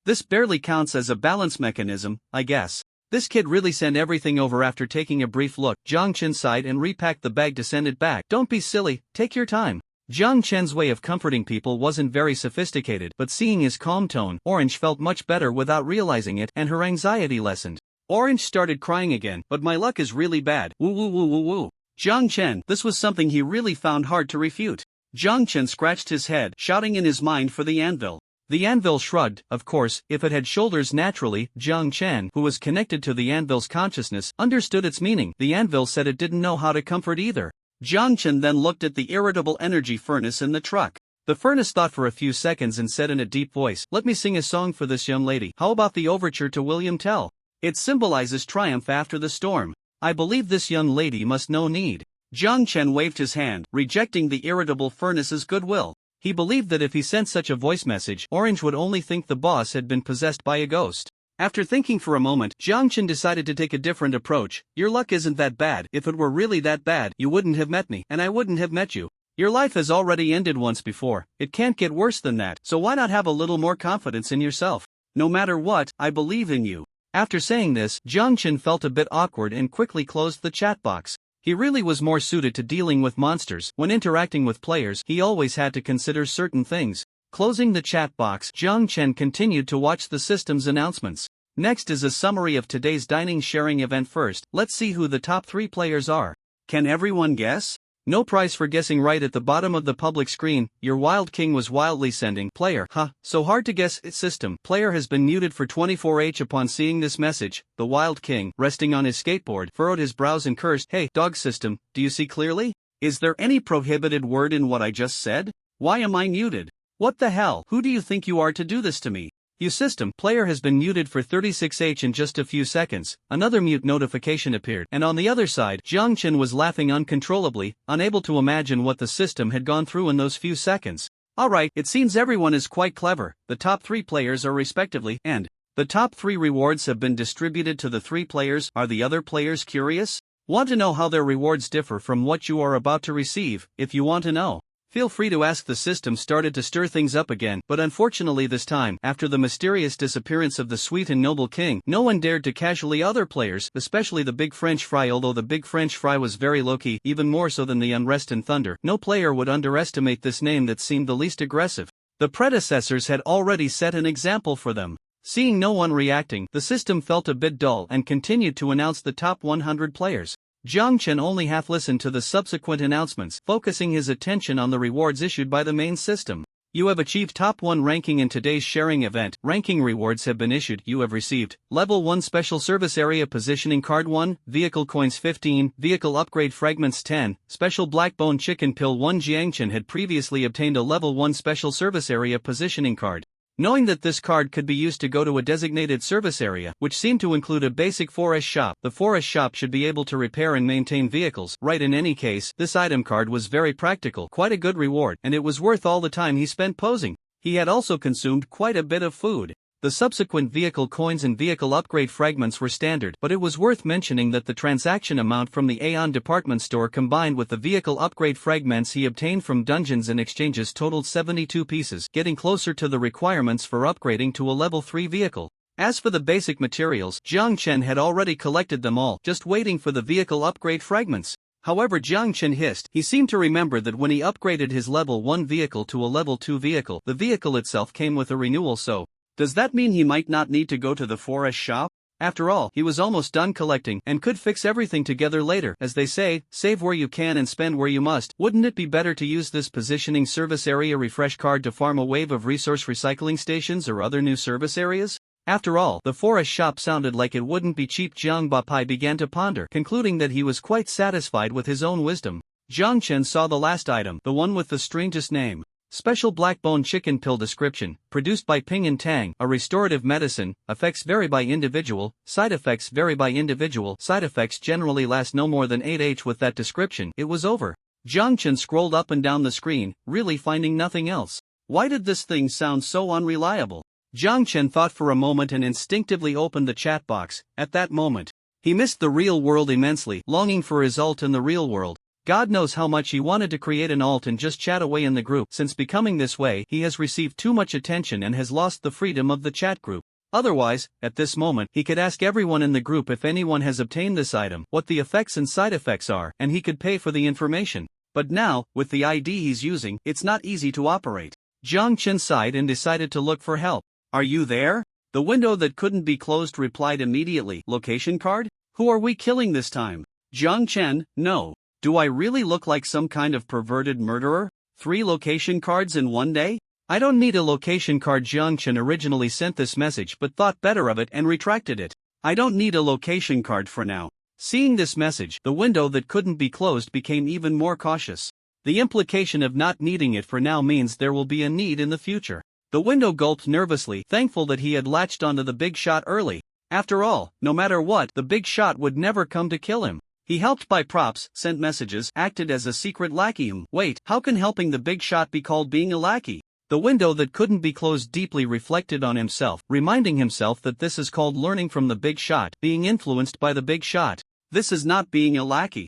This barely counts as a balance mechanism, I guess. This kid really sent everything over. After taking a brief look, Jiang Chen sighed and repacked the bag to send it back. "Don't be silly, take your time." Jiang Chen's way of comforting people wasn't very sophisticated, but seeing his calm tone, Orange felt much better without realizing it, and her anxiety lessened. Orange started crying again, "But my luck is really bad. Woo woo woo woo woo." Jiang Chen, this was something he really found hard to refute. Jiang Chen scratched his head, shouting in his mind for the anvil. The anvil shrugged. Of course, if it had shoulders naturally, Jiang Chen, who was connected to the anvil's consciousness, understood its meaning. The anvil said it didn't know how to comfort either. Jiang Chen then looked at the irritable energy furnace in the truck. The furnace thought for a few seconds and said in a deep voice, "Let me sing a song for this young lady. How about the overture to William Tell? It symbolizes triumph after the storm. I believe this young lady must know need." Jiang Chen waved his hand, rejecting the irritable furnace's goodwill. He believed that if he sent such a voice message, Orange would only think the boss had been possessed by a ghost. After thinking for a moment, Jiang Chen decided to take a different approach. "Your luck isn't that bad. If it were really that bad, you wouldn't have met me, and I wouldn't have met you. Your life has already ended once before. It can't get worse than that, so why not have a little more confidence in yourself? No matter what, I believe in you." After saying this, Jiang Chen felt a bit awkward and quickly closed the chat box. He really was more suited to dealing with monsters. When interacting with players, he always had to consider certain things. Closing the chat box, Jiang Chen continued to watch the system's announcements. Next is a summary of today's dining sharing event. First, let's see who the top 3 players are. Can everyone guess? No prize for guessing right. At the bottom of the public screen, your Wild King was wildly sending player. So hard to guess. System player has been muted for 24h. Upon seeing this message, the Wild King, resting on his skateboard, furrowed his brows and cursed, "Hey, dog system, do you see clearly? Is there any prohibited word in what I just said? Why am I muted? What the hell? Who do you think you are to do this to me? You system player has been muted for 36h. In just a few seconds, another mute notification appeared, and on the other side, Jiang Chen was laughing uncontrollably, unable to imagine what the system had gone through in those few seconds. Alright, it seems everyone is quite clever. The top 3 players are respectively, and the top 3 rewards have been distributed to the 3 players. Are the other players curious? Want to know how their rewards differ from what you are about to receive? If you want to know, feel free to ask. The system started to stir things up again, but unfortunately this time, after the mysterious disappearance of the sweet and noble king, no one dared to casually other players, especially the big French fry. Although the big French fry was very low-key, even more so than the unrest and thunder, no player would underestimate this name that seemed the least aggressive. The predecessors had already set an example for them. Seeing no one reacting, the system felt a bit dull and continued to announce the top 100 players. Jiang Chen only half listened to the subsequent announcements, focusing his attention on the rewards issued by the main system. You have achieved top 1 ranking in today's sharing event. Ranking rewards have been issued. You have received Level 1 Special Service Area Positioning Card 1, Vehicle Coins 15, Vehicle Upgrade Fragments 10, Special Black Bone Chicken Pill 1. Jiang Chen had previously obtained a Level 1 Special Service Area Positioning Card. Knowing that this card could be used to go to a designated service area, which seemed to include a basic forest shop, the forest shop should be able to repair and maintain vehicles. Right, in any case, this item card was very practical, quite a good reward, and it was worth all the time he spent posing. He had also consumed quite a bit of food. The subsequent vehicle coins and vehicle upgrade fragments were standard, but it was worth mentioning that the transaction amount from the Aeon department store combined with the vehicle upgrade fragments he obtained from dungeons and exchanges totaled 72 pieces, getting closer to the requirements for upgrading to a level 3 vehicle. As for the basic materials, Jiang Chen had already collected them all, just waiting for the vehicle upgrade fragments. However, Jiang Chen hissed. He seemed to remember that when he upgraded his level 1 vehicle to a level 2 vehicle, the vehicle itself came with a renewal, so does that mean he might not need to go to the forest shop? After all, he was almost done collecting and could fix everything together later. As they say, save where you can and spend where you must. Wouldn't it be better to use this positioning service area refresh card to farm a wave of resource recycling stations or other new service areas? After all, the forest shop sounded like it wouldn't be cheap. Jiang Bapai began to ponder, concluding that he was quite satisfied with his own wisdom. Jiang Chen saw the last item, the one with the strangest name. Special black bone chicken pill description, produced by Ping and Tang, a restorative medicine, effects vary by individual, side effects vary by individual, side effects generally last no more than 8h. With that description, it was over. Jiang Chen scrolled up and down the screen, really finding nothing else. Why did this thing sound so unreliable? Jiang Chen thought for a moment and instinctively opened the chat box. At that moment, he missed the real world immensely, longing for his alt in the real world. God knows how much he wanted to create an alt and just chat away in the group. Since becoming this way, he has received too much attention and has lost the freedom of the chat group. Otherwise, at this moment, he could ask everyone in the group if anyone has obtained this item, what the effects and side effects are, and he could pay for the information. But now, with the ID he's using, it's not easy to operate. Jiang Chen sighed and decided to look for help. Are you there? The window that couldn't be closed replied immediately. Location card? Who are we killing this time? Jiang Chen, no. Do I really look like some kind of perverted murderer? 3 location cards in one day? I don't need a location card. Jiang Chen originally sent this message but thought better of it and retracted it. I don't need a location card for now. Seeing this message, the window that couldn't be closed became even more cautious. The implication of not needing it for now means there will be a need in the future. The window gulped nervously, thankful that he had latched onto the big shot early. After all, no matter what, the big shot would never come to kill him. He helped buy props, sent messages, acted as a secret lackey. Wait, how can helping the big shot be called being a lackey? The window that couldn't be closed deeply reflected on himself, reminding himself that this is called learning from the big shot, being influenced by the big shot. This is not being a lackey.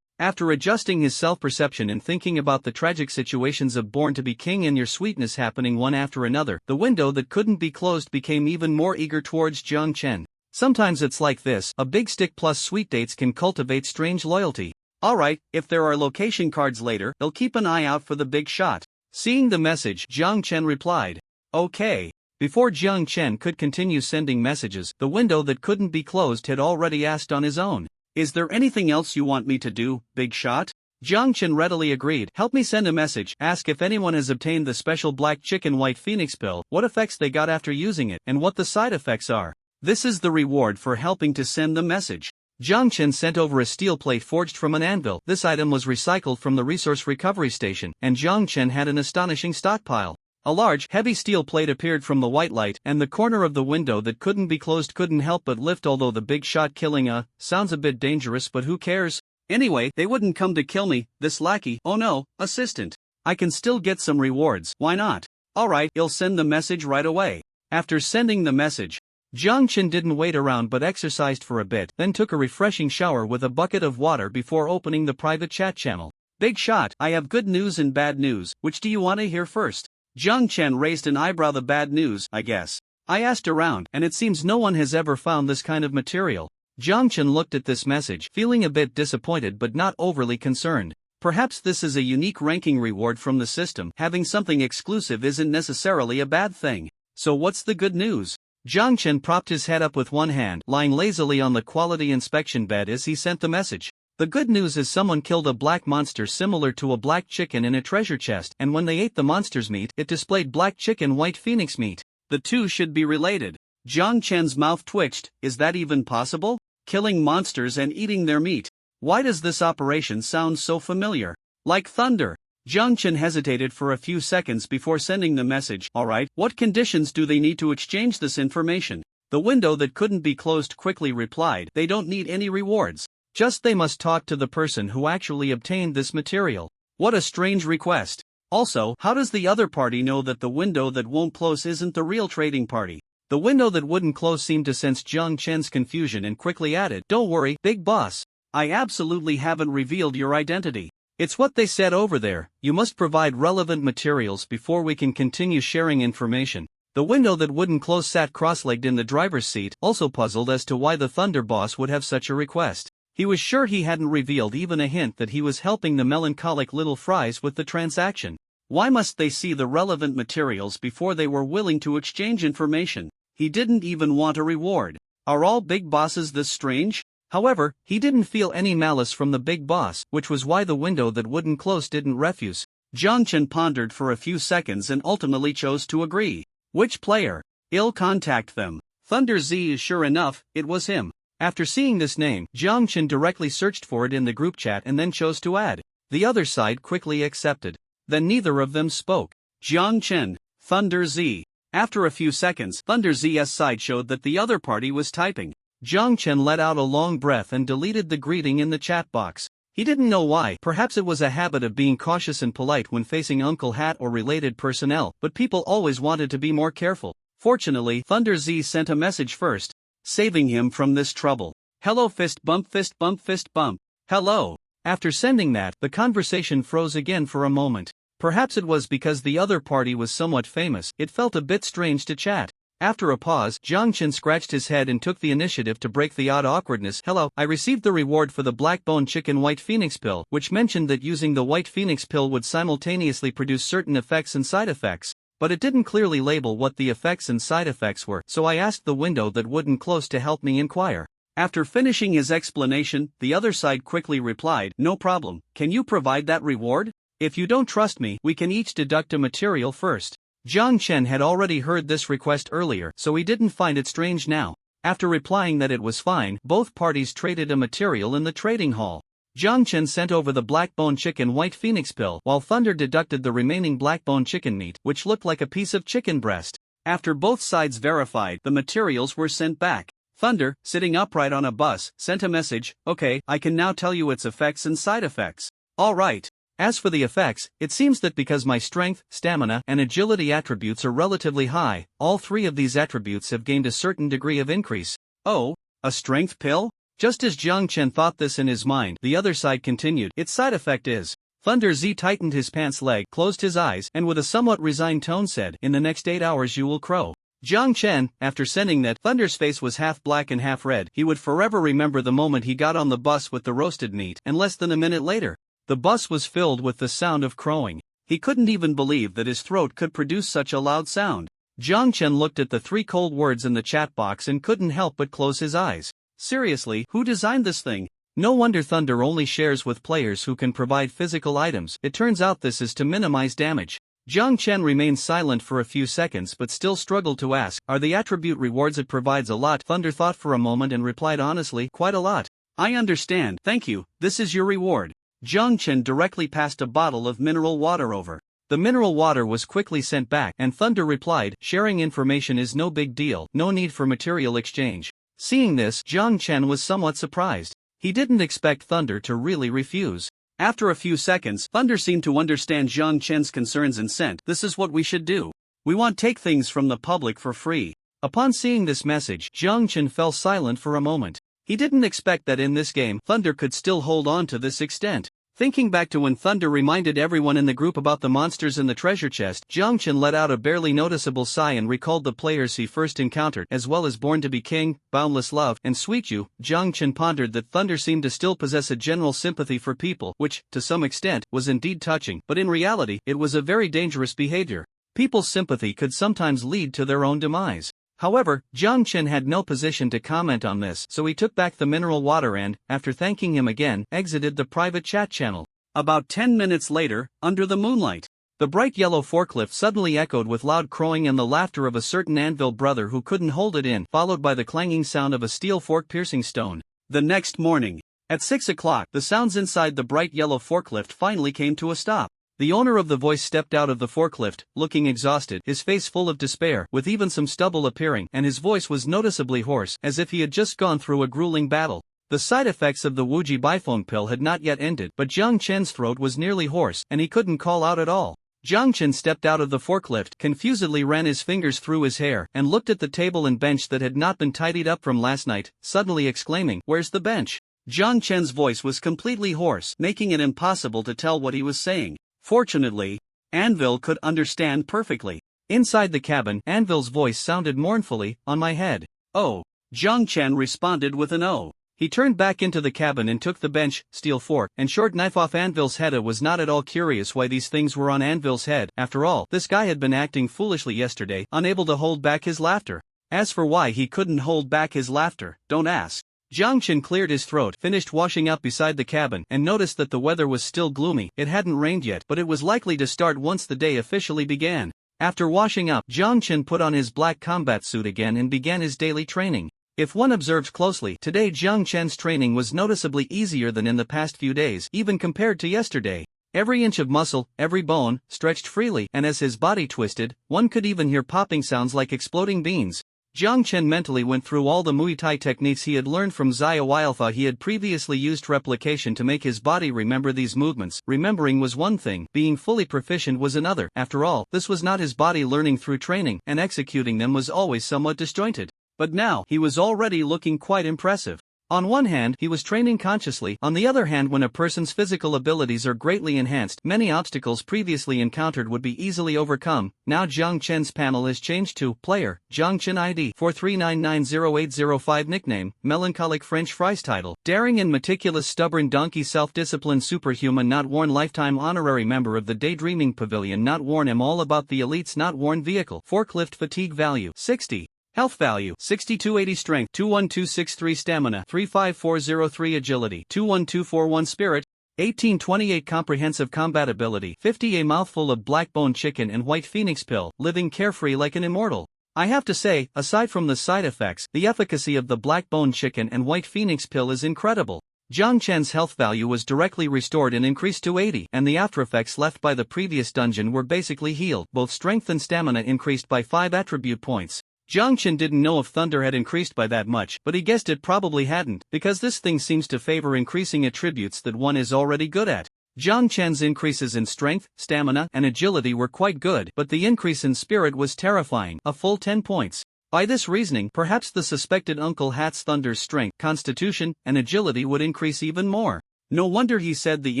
After adjusting his self-perception and thinking about the tragic situations of Born to be King and Your Sweetness happening one after another, the window that couldn't be closed became even more eager towards Jiang Chen. Sometimes it's like this, a big stick plus sweet dates can cultivate strange loyalty. Alright, if there are location cards later, they'll keep an eye out for the big shot. Seeing the message, Jiang Chen replied. Okay. Before Jiang Chen could continue sending messages, the window that couldn't be closed had already asked on his own. Is there anything else you want me to do, big shot? Jiang Chen readily agreed. Help me send a message, ask if anyone has obtained the special black chicken white phoenix pill, what effects they got after using it, and what the side effects are. This is the reward for helping to send the message. Jiang Chen sent over a steel plate forged from an anvil. This item was recycled from the resource recovery station, and Jiang Chen had an astonishing stockpile. A large, heavy steel plate appeared from the white light, and the corner of the window that couldn't be closed couldn't help but lift. Although the big shot killing sounds a bit dangerous, but who cares? Anyway, they wouldn't come to kill me, this lackey. Oh no, assistant. I can still get some rewards, why not? Alright, he'll send the message right away. After sending the message, Jiang Chen didn't wait around but exercised for a bit, then took a refreshing shower with a bucket of water before opening the private chat channel. Big shot, I have good news and bad news, which do you want to hear first? Jiang Chen raised an eyebrow. The bad news, I guess. I asked around, and it seems no one has ever found this kind of material. Jiang Chen looked at this message, feeling a bit disappointed but not overly concerned. Perhaps this is a unique ranking reward from the system. Having something exclusive isn't necessarily a bad thing. So what's the good news? Jiang Chen propped his head up with one hand, lying lazily on the quality inspection bed as he sent the message. The good news is someone killed a black monster similar to a black chicken in a treasure chest, and when they ate the monster's meat, it displayed black chicken white phoenix meat. The two should be related. Jiang Chen's mouth twitched. Is that even possible? Killing monsters and eating their meat. Why does this operation sound so familiar? Like thunder. Jiang Chen hesitated for a few seconds before sending the message. Alright, what conditions do they need to exchange this information? The window that couldn't be closed quickly replied. They don't need any rewards. Just they must talk to the person who actually obtained this material. What a strange request. Also, how does the other party know that the window that won't close isn't the real trading party? The window that wouldn't close seemed to sense Jiang Chen's confusion and quickly added, "Don't worry, big boss. I absolutely haven't revealed your identity. It's what they said over there, you must provide relevant materials before we can continue sharing information." The window that wouldn't close sat cross-legged in the driver's seat, also puzzled as to why the Thunder Boss would have such a request. He was sure he hadn't revealed even a hint that he was helping the melancholic little fries with the transaction. Why must they see the relevant materials before they were willing to exchange information? He didn't even want a reward. Are all big bosses this strange? However, he didn't feel any malice from the big boss, which was why the window that wouldn't close didn't refuse. Jiang Chen pondered for a few seconds and ultimately chose to agree. Which player? I'll contact them. Thunder Z. Sure enough, it was him. After seeing this name, Jiang Chen directly searched for it in the group chat and then chose to add. The other side quickly accepted. Then neither of them spoke. Jiang Chen, Thunder Z. After a few seconds, Thunder Z's side showed that the other party was typing. Jiang Chen let out a long breath and deleted the greeting in the chat box. He didn't know why. Perhaps it was a habit of being cautious and polite when facing Uncle Hat or related personnel, but people always wanted to be more careful. Fortunately, Thunder Z sent a message first, saving him from this trouble. Hello fist bump fist bump fist bump. Hello. After sending that, the conversation froze again for a moment. Perhaps it was because the other party was somewhat famous, it felt a bit strange to chat. After a pause, Jiang Chen scratched his head and took the initiative to break the odd awkwardness. Hello, I received the reward for the Black Bone Chicken White Phoenix Pill, which mentioned that using the White Phoenix Pill would simultaneously produce certain effects and side effects, but it didn't clearly label what the effects and side effects were, so I asked the window that wouldn't close to help me inquire. After finishing his explanation, the other side quickly replied, "No problem, can you provide that reward? If you don't trust me, we can each deduct a material first." Jiang Chen had already heard this request earlier, so he didn't find it strange now. After replying that it was fine, both parties traded a material in the trading hall. Jiang Chen sent over the Black Bone Chicken White Phoenix Pill, while Thunder deducted the remaining black bone chicken meat, which looked like a piece of chicken breast. After both sides verified, the materials were sent back. Thunder, sitting upright on a bus, sent a message, "Okay, I can now tell you its effects and side effects." Alright. As for the effects, it seems that because my strength, stamina, and agility attributes are relatively high, all three of these attributes have gained a certain degree of increase. Oh, a strength pill? Just as Jiang Chen thought this in his mind, the other side continued. Its side effect is. Thunder Z tightened his pants leg, closed his eyes, and with a somewhat resigned tone said, "In the next 8 hours you will crow." Jiang Chen, after sending that, Thunder's face was half black and half red. He would forever remember the moment he got on the bus with the roasted meat, and less than a minute later, the bus was filled with the sound of crowing. He couldn't even believe that his throat could produce such a loud sound. Jiang Chen looked at the 3 cold words in the chat box and couldn't help but close his eyes. Seriously, who designed this thing? No wonder Thunder only shares with players who can provide physical items. It turns out this is to minimize damage. Jiang Chen remained silent for a few seconds but still struggled to ask, "Are the attribute rewards it provides a lot?" Thunder thought for a moment and replied honestly, "Quite a lot." "I understand, thank you, this is your reward." Jiang Chen directly passed a bottle of mineral water over. The mineral water was quickly sent back, and Thunder replied, "Sharing information is no big deal, no need for material exchange." Seeing this, Jiang Chen was somewhat surprised. He didn't expect Thunder to really refuse. After a few seconds, Thunder seemed to understand Jiang Chen's concerns and sent, "This is what we should do. We want take things from the public for free." Upon seeing this message, Jiang Chen fell silent for a moment. He didn't expect that in this game, Thunder could still hold on to this extent. Thinking back to when Thunder reminded everyone in the group about the monsters in the treasure chest, Jiang Chen let out a barely noticeable sigh and recalled the players he first encountered, as well as Born to be King, Boundless Love, and Sweet You. Jiang Chen pondered that Thunder seemed to still possess a general sympathy for people, which, to some extent, was indeed touching, but in reality, it was a very dangerous behavior. People's sympathy could sometimes lead to their own demise. However, Jiang Chen had no position to comment on this, so he took back the mineral water and, after thanking him again, exited the private chat channel. About 10 minutes later, under the moonlight, the bright yellow forklift suddenly echoed with loud crowing and the laughter of a certain anvil brother who couldn't hold it in, followed by the clanging sound of a steel fork piercing stone. The next morning, at 6 o'clock, the sounds inside the bright yellow forklift finally came to a stop. The owner of the voice stepped out of the forklift, looking exhausted, his face full of despair, with even some stubble appearing, and his voice was noticeably hoarse, as if he had just gone through a grueling battle. The side effects of the Wuji Biphone pill had not yet ended, but Jiang Chen's throat was nearly hoarse, and he couldn't call out at all. Jiang Chen stepped out of the forklift, confusedly ran his fingers through his hair, and looked at the table and bench that had not been tidied up from last night, suddenly exclaiming, "Where's the bench?" Jiang Chen's voice was completely hoarse, making it impossible to tell what he was saying. Fortunately, Anvil could understand perfectly. Inside the cabin, Anvil's voice sounded mournfully, "On my head." "Oh." Jiang Chen responded with an "oh." He turned back into the cabin and took the bench, steel fork, and short knife off Anvil's head. Was not at all curious why these things were on Anvil's head. After all, this guy had been acting foolishly yesterday, unable to hold back his laughter. As for why he couldn't hold back his laughter, don't ask. Jiang Chen cleared his throat, finished washing up beside the cabin, and noticed that the weather was still gloomy. It hadn't rained yet, but it was likely to start once the day officially began. After washing up, Jiang Chen put on his black combat suit again and began his daily training. If one observed closely, today Jiang Chen's training was noticeably easier than in the past few days, even compared to yesterday. Every inch of muscle, every bone, stretched freely, and as his body twisted, one could even hear popping sounds like exploding beans. Jiang Chen mentally went through all the Muay Thai techniques he had learned from Xia Weilfa. He had previously used replication to make his body remember these movements. Remembering was one thing, being fully proficient was another. After all, this was not his body learning through training, and executing them was always somewhat disjointed. But now, he was already looking quite impressive. On one hand, he was training consciously. On the other hand, when a person's physical abilities are greatly enhanced, many obstacles previously encountered would be easily overcome. Now Jiang Chen's panel is changed to Player, Jiang Chen ID 43990805 Nickname, Melancholic French Fries Title, Daring and Meticulous Stubborn Donkey Self-Disciplined Superhuman Not Worn Lifetime Honorary Member of the Daydreaming Pavilion Not Worn Am All About the Elites Not Worn Vehicle Forklift Fatigue Value 60 Health Value 6280 Strength 21263 Stamina 35403 Agility 21241 Spirit 1828 Comprehensive Combat Ability 50 A mouthful of black bone chicken and white phoenix pill, living carefree like an immortal. I have to say, aside from the side effects, the efficacy of the black bone chicken and white phoenix pill is incredible. Jiang Chen's health value was directly restored and increased to 80, and the aftereffects left by the previous dungeon were basically healed. Both strength and stamina increased by 5 attribute points. Jiang Chen didn't know if thunder had increased by that much, but he guessed it probably hadn't, because this thing seems to favor increasing attributes that one is already good at. Jiang Chen's increases in strength, stamina, and agility were quite good, but the increase in spirit was terrifying, a full 10 points. By this reasoning, perhaps the suspected Uncle Hat's Thunder's strength, constitution, and agility would increase even more. No wonder he said the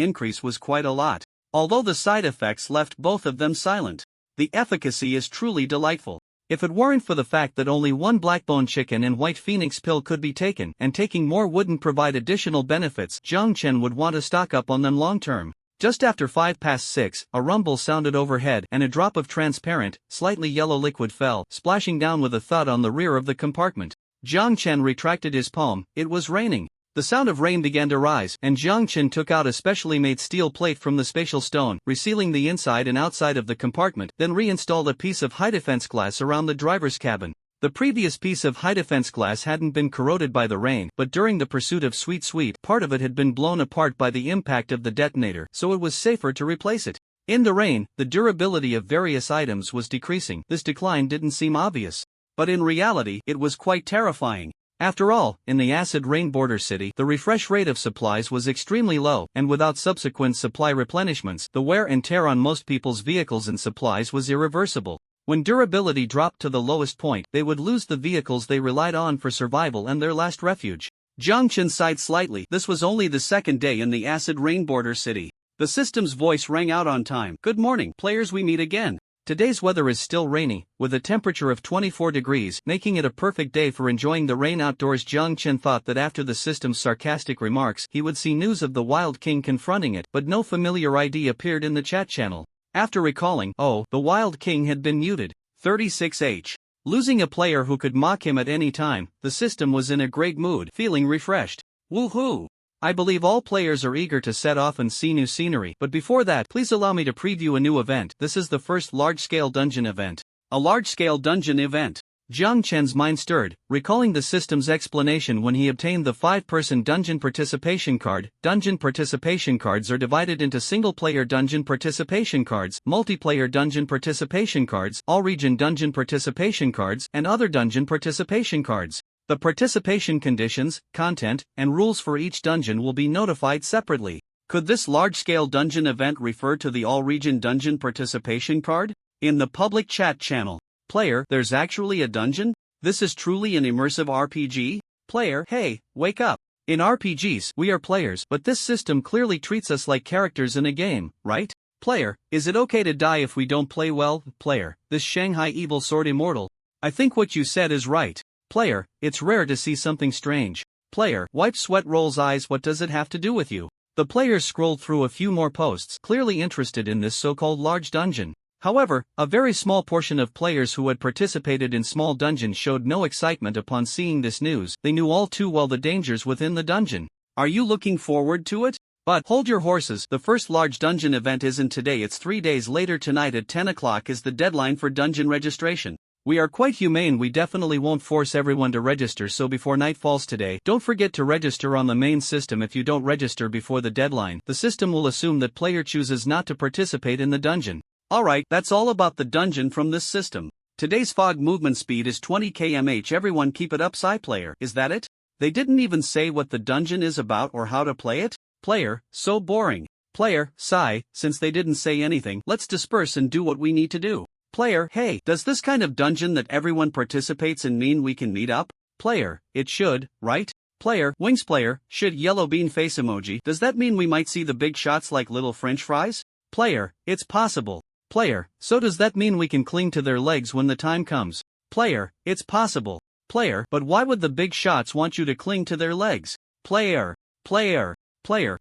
increase was quite a lot. Although the side effects left both of them silent. The efficacy is truly delightful. If it weren't for the fact that only one blackbone chicken and white phoenix pill could be taken, and taking more wouldn't provide additional benefits, Jiang Chen would want to stock up on them long term. Just after 6:05, a rumble sounded overhead, and a drop of transparent, slightly yellow liquid fell, splashing down with a thud on the rear of the compartment. Jiang Chen retracted his palm. It was raining. The sound of rain began to rise, and Jiang Chen took out a specially made steel plate from the spatial stone, resealing the inside and outside of the compartment, then reinstalled a piece of high defense glass around the driver's cabin. The previous piece of high defense glass hadn't been corroded by the rain, but during the pursuit of Sweet, part of it had been blown apart by the impact of the detonator, so it was safer to replace it. In the rain, the durability of various items was decreasing. This decline didn't seem obvious. But in reality, it was quite terrifying. After all, in the acid rain border city, the refresh rate of supplies was extremely low, and without subsequent supply replenishments, the wear and tear on most people's vehicles and supplies was irreversible. When durability dropped to the lowest point, they would lose the vehicles they relied on for survival and their last refuge. Jiang Chen sighed slightly. This was only the second day in the acid rain border city. The system's voice rang out on time. "Good morning, players, we meet again. Today's weather is still rainy, with a temperature of 24 degrees, making it a perfect day for enjoying the rain outdoors." Jiang Chen thought that after the system's sarcastic remarks, he would see news of the Wild King confronting it, but no familiar ID appeared in the chat channel. After recalling, the Wild King had been muted. 36H. Losing a player who could mock him at any time, the system was in a great mood, feeling refreshed. Woohoo! I believe all players are eager to set off and see new scenery, but before that, please allow me to preview a new event. This is the first large-scale dungeon event. A large-scale dungeon event. Jiang Chen's mind stirred, recalling the system's explanation when he obtained the 5-person dungeon participation card. Dungeon participation cards are divided into single-player dungeon participation cards, multiplayer dungeon participation cards, all-region dungeon participation cards, and other dungeon participation cards. The participation conditions, content, and rules for each dungeon will be notified separately. Could this large-scale dungeon event refer to the all-region dungeon participation card? In the public chat channel. Player, there's actually a dungeon? This is truly an immersive RPG? Player, hey, wake up. In RPGs, we are players, but this system clearly treats us like characters in a game, right? Player, is it okay to die if we don't play well? Player, this Shanghai Evil Sword Immortal. I think what you said is right. Player, it's rare to see something strange. Player, wipe sweat rolls eyes, what does it have to do with you? The players scrolled through a few more posts, clearly interested in this so-called large dungeon. However, a very small portion of players who had participated in small dungeons showed no excitement upon seeing this news. They knew all too well the dangers within the dungeon. Are you looking forward to it? But hold your horses, the first large dungeon event isn't today, it's 3 days later. Tonight at 10 o'clock is the deadline for dungeon registration. We are quite humane, we definitely won't force everyone to register, so before night falls today, don't forget to register on the main system. If you don't register before the deadline, the system will assume that player chooses not to participate in the dungeon. Alright, that's all about the dungeon from this system. Today's fog movement speed is 20 km/h. Everyone keep it up. Player, is that it? They didn't even say what the dungeon is about or how to play it? Player, so boring. Player, since they didn't say anything, let's disperse and do what we need to do. Player, hey, does this kind of dungeon that everyone participates in mean we can meet up? Player, it should, right? Player, wings. Player, should yellow bean face emoji. Does that mean we might see the big shots like little French fries? Player, it's possible. Player, so does that mean we can cling to their legs when the time comes? Player, it's possible. Player, but why would the big shots want you to cling to their legs? Player,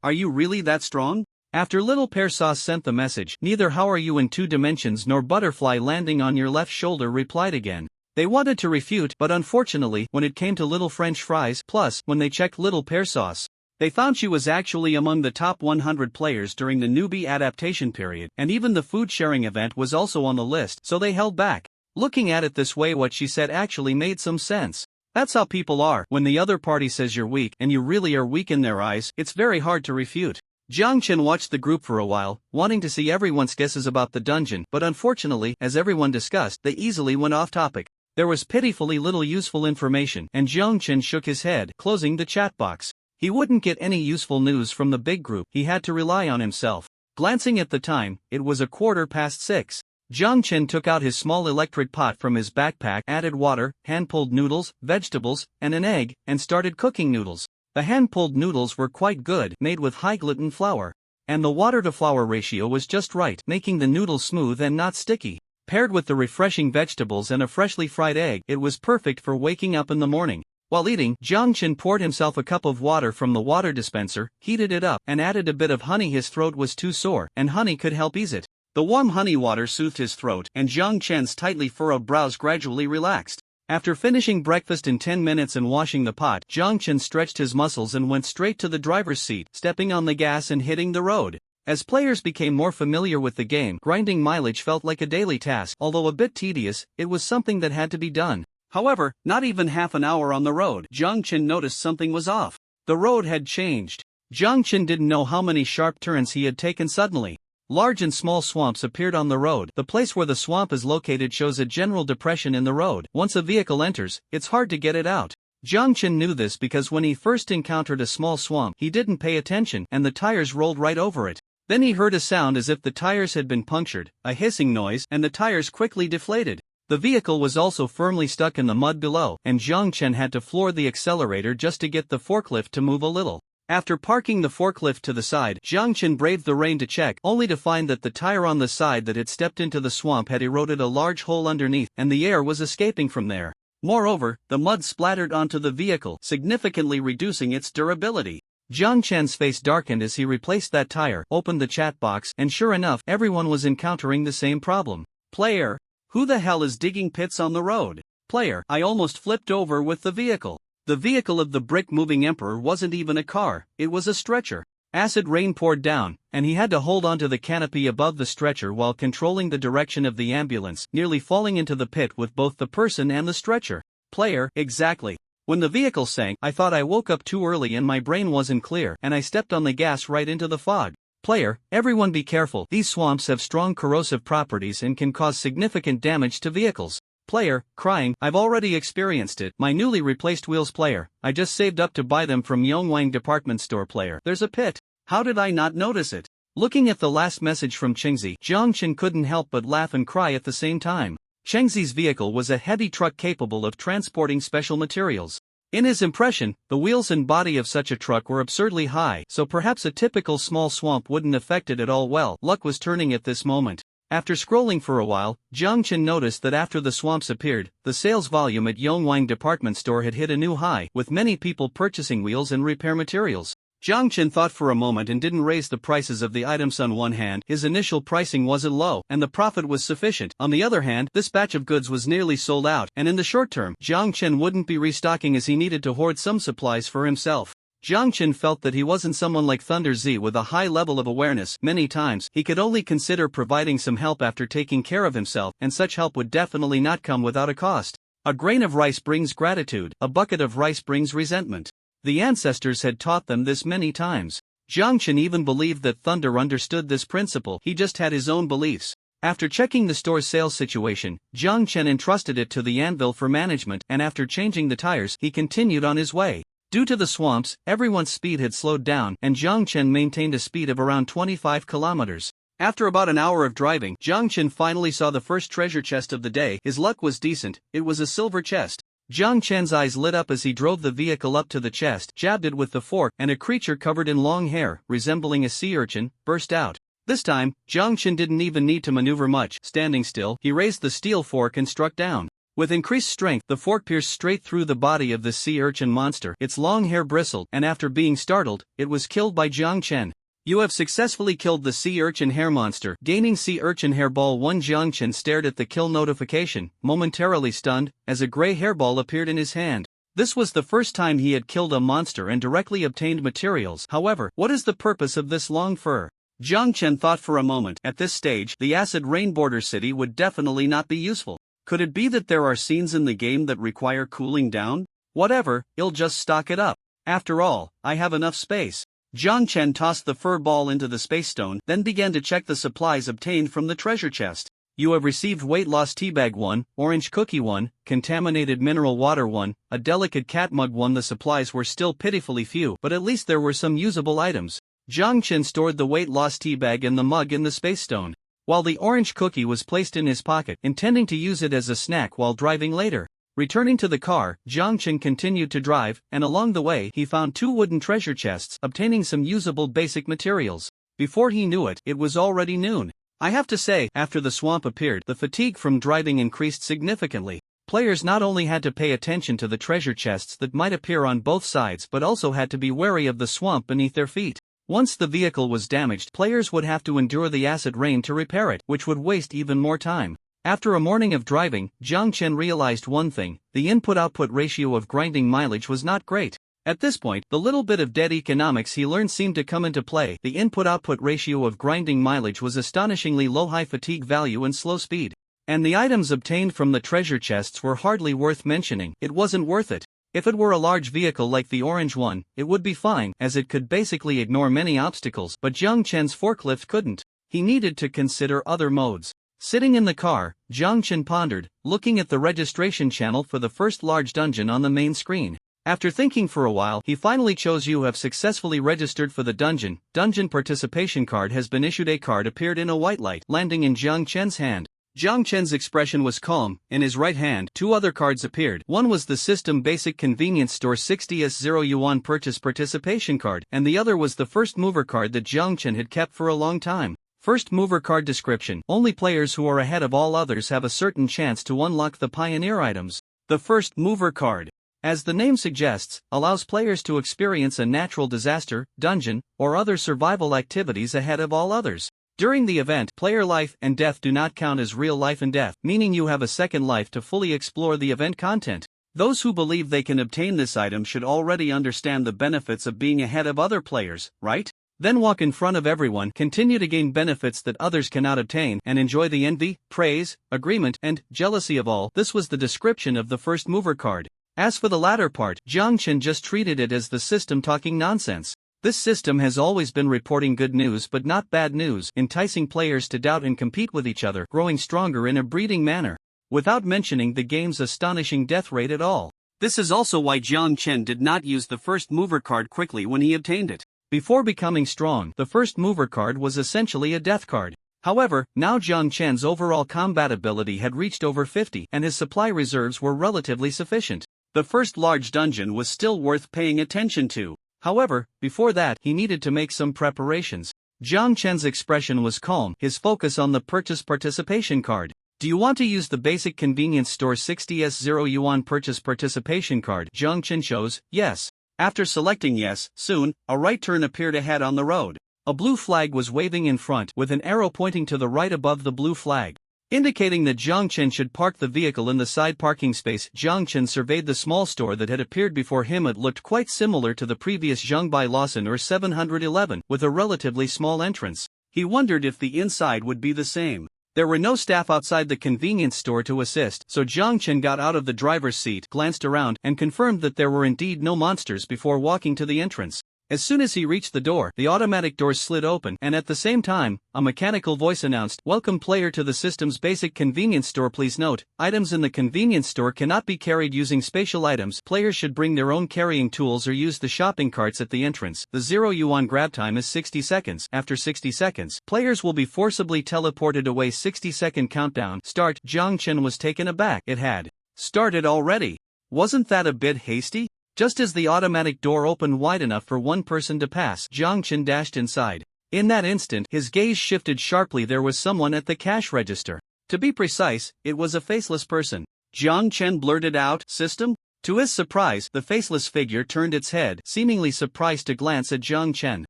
are you really that strong? After Little Pear Sauce sent the message, neither how are you in 2 dimensions nor butterfly landing on your left shoulder replied again. They wanted to refute, but unfortunately, when it came to Little French Fries, plus, when they checked Little Pear Sauce, they found she was actually among the top 100 players during the newbie adaptation period, and even the food sharing event was also on the list, so they held back. Looking at it this way, what she said actually made some sense. That's how people are. When the other party says you're weak, and you really are weak in their eyes, it's very hard to refute. Jiang Chen watched the group for a while, wanting to see everyone's guesses about the dungeon, but unfortunately, as everyone discussed, they easily went off topic. There was pitifully little useful information, and Jiang Chen shook his head, closing the chat box. He wouldn't get any useful news from the big group, he had to rely on himself. Glancing at the time, it was 6:15. Jiang Chen took out his small electric pot from his backpack, added water, hand-pulled noodles, vegetables, and an egg, and started cooking noodles. The hand-pulled noodles were quite good, made with high-gluten flour. And the water-to-flour ratio was just right, making the noodles smooth and not sticky. Paired with the refreshing vegetables and a freshly fried egg, it was perfect for waking up in the morning. While eating, Jiang Chen poured himself a cup of water from the water dispenser, heated it up, and added a bit of honey. His throat was too sore, and honey could help ease it. The warm honey water soothed his throat, and Jiang Chen's tightly furrowed brows gradually relaxed. After finishing breakfast in 10 minutes and washing the pot, Jiang Chen stretched his muscles and went straight to the driver's seat, stepping on the gas and hitting the road. As players became more familiar with the game, grinding mileage felt like a daily task. Although a bit tedious, it was something that had to be done. However, not even half an hour on the road, Jiang Chen noticed something was off. The road had changed. Jiang Chen didn't know how many sharp turns he had taken suddenly. Large and small swamps appeared on the road. The place where the swamp is located shows a general depression in the road. Once a vehicle enters, it's hard to get it out. Jiang Chen knew this because when he first encountered a small swamp, he didn't pay attention, and the tires rolled right over it. Then he heard a sound as if the tires had been punctured, a hissing noise, and the tires quickly deflated. The vehicle was also firmly stuck in the mud below, and Jiang Chen had to floor the accelerator just to get the forklift to move a little. After parking the forklift to the side, Jiang Chen braved the rain to check, only to find that the tire on the side that had stepped into the swamp had eroded a large hole underneath, and the air was escaping from there. Moreover, the mud splattered onto the vehicle, significantly reducing its durability. Jiang Chen's face darkened as he replaced that tire, opened the chat box, and sure enough, everyone was encountering the same problem. Player, who the hell is digging pits on the road? Player, I almost flipped over with the vehicle. The vehicle of the brick-moving emperor wasn't even a car, it was a stretcher. Acid rain poured down, and he had to hold onto the canopy above the stretcher while controlling the direction of the ambulance, nearly falling into the pit with both the person and the stretcher. Player, exactly. When the vehicle sank, I thought I woke up too early and my brain wasn't clear, and I stepped on the gas right into the fog. Player, everyone be careful, these swamps have strong corrosive properties and can cause significant damage to vehicles. Player, crying, I've already experienced it. My newly replaced wheels. Player, I just saved up to buy them from Yongwang department store. Player, there's a pit. How did I not notice it? Looking at the last message from Chengzi, Jiang Chen couldn't help but laugh and cry at the same time. Chengzi's vehicle was a heavy truck capable of transporting special materials. In his impression, the wheels and body of such a truck were absurdly high, so perhaps a typical small swamp wouldn't affect it at all. Well, luck was turning at this moment. After scrolling for a while, Jiang Chen noticed that after the swamps appeared, the sales volume at Yongwang department store had hit a new high, with many people purchasing wheels and repair materials. Jiang Chen thought for a moment and didn't raise the prices of the items. On one hand, his initial pricing wasn't low, and the profit was sufficient. On the other hand, this batch of goods was nearly sold out, and in the short term, Jiang Chen wouldn't be restocking as he needed to hoard some supplies for himself. Jiang Chen felt that he wasn't someone like Thunder Z with a high level of awareness. Many times, he could only consider providing some help after taking care of himself, and such help would definitely not come without a cost. A grain of rice brings gratitude, a bucket of rice brings resentment. The ancestors had taught them this many times. Jiang Chen even believed that Thunder understood this principle, he just had his own beliefs. After checking the store's sales situation, Jiang Chen entrusted it to the anvil for management, and after changing the tires, he continued on his way. Due to the swamps, everyone's speed had slowed down, and Jiang Chen maintained a speed of around 25 kilometers. After about an hour of driving, Jiang Chen finally saw the first treasure chest of the day. His luck was decent, it was a silver chest. Jiang Chen's eyes lit up as he drove the vehicle up to the chest, jabbed it with the fork, and a creature covered in long hair, resembling a sea urchin, burst out. This time, Jiang Chen didn't even need to maneuver much. Standing still, he raised the steel fork and struck down. With increased strength, the fork pierced straight through the body of the sea urchin monster. Its long hair bristled, and after being startled, it was killed by Jiang Chen. You have successfully killed the sea urchin hair monster. Gaining sea urchin hairball 1. Jiang Chen stared at the kill notification, momentarily stunned, as a gray hairball appeared in his hand. This was the first time he had killed a monster and directly obtained materials. However, what is the purpose of this long fur? Jiang Chen thought for a moment. At this stage, the acid rain border city would definitely not be useful. Could it be that there are scenes in the game that require cooling down? Whatever, I'll just stock it up. After all, I have enough space. Jiang Chen tossed the fur ball into the space stone, then began to check the supplies obtained from the treasure chest. You have received weight loss teabag 1, orange cookie 1, contaminated mineral water 1, a delicate cat mug 1. The supplies were still pitifully few, but at least there were some usable items. Jiang Chen stored the weight loss teabag and the mug in the space stone, while the orange cookie was placed in his pocket, intending to use it as a snack while driving later. Returning to the car, Jiang Chen continued to drive, and along the way he found 2 wooden treasure chests, obtaining some usable basic materials. Before he knew it, it was already noon. I have to say, after the swamp appeared, the fatigue from driving increased significantly. Players not only had to pay attention to the treasure chests that might appear on both sides but also had to be wary of the swamp beneath their feet. Once the vehicle was damaged, players would have to endure the acid rain to repair it, which would waste even more time. After a morning of driving, Jiang Chen realized one thing: the input-output ratio of grinding mileage was not great. At this point, the little bit of dead economics he learned seemed to come into play. The input-output ratio of grinding mileage was astonishingly low, high fatigue value and slow speed. And the items obtained from the treasure chests were hardly worth mentioning. It wasn't worth it. If it were a large vehicle like the orange one, it would be fine, as it could basically ignore many obstacles, but Jiang Chen's forklift couldn't. He needed to consider other modes. Sitting in the car, Jiang Chen pondered, looking at the registration channel for the first large dungeon on the main screen. After thinking for a while, he finally chose "You have successfully registered for the dungeon. Dungeon participation card has been issued." A card appeared in a white light, landing in Jiang Chen's hand. Jiang Chen's expression was calm. In his right hand, 2 other cards appeared. One was the System Basic Convenience Store 60s0 Yuan Purchase Participation Card, and the other was the First Mover card that Jiang Chen had kept for a long time. First Mover card description: only players who are ahead of all others have a certain chance to unlock the Pioneer items. The First Mover card, as the name suggests, allows players to experience a natural disaster, dungeon, or other survival activities ahead of all others. During the event, player life and death do not count as real life and death, meaning you have a second life to fully explore the event content. Those who believe they can obtain this item should already understand the benefits of being ahead of other players, right? Then walk in front of everyone, continue to gain benefits that others cannot obtain, and enjoy the envy, praise, agreement, and jealousy of all. This was the description of the First Mover card. As for the latter part, Jiang Chen just treated it as the system talking nonsense. This system has always been reporting good news but not bad news, enticing players to doubt and compete with each other, growing stronger in a breeding manner, without mentioning the game's astonishing death rate at all. This is also why Jiang Chen did not use the First Mover card quickly when he obtained it. Before becoming strong, the first mover card was essentially a death card. However, now Jiang Chen's overall combat ability had reached over 50 and his supply reserves were relatively sufficient. The first large dungeon was still worth paying attention to. However, before that, he needed to make some preparations. Jiang Chen's expression was calm, his focus on the purchase participation card. Do you want to use the basic convenience store 60s0 yuan purchase participation card? Jiang Chen chose yes. After selecting yes, soon, a right turn appeared ahead on the road. A blue flag was waving in front with an arrow pointing to the right above the blue flag, indicating that Jiang Chen should park the vehicle in the side parking space. Jiang Chen surveyed the small store that had appeared before him. It looked quite similar to the previous Zhongbai Lawson or 711, with a relatively small entrance. He wondered if the inside would be the same. There were no staff outside the convenience store to assist, so Jiang Chen got out of the driver's seat, glanced around, and confirmed that there were indeed no monsters before walking to the entrance. As soon as he reached the door, the automatic doors slid open, and at the same time, a mechanical voice announced, "Welcome player to the system's basic convenience store. Please note, items in the convenience store cannot be carried using spatial items. Players should bring their own carrying tools or use the shopping carts at the entrance. The 0 yuan grab time is 60 seconds. After 60 seconds, players will be forcibly teleported away. 60-second countdown. Start." Jiang Chen was taken aback. It had started already. Wasn't that a bit hasty? Just as the automatic door opened wide enough for one person to pass, Jiang Chen dashed inside. In that instant, his gaze shifted sharply. There was someone at the cash register. To be precise, it was a faceless person. Jiang Chen blurted out, "System?" To his surprise, the faceless figure turned its head, seemingly surprised to glance at Jiang Chen.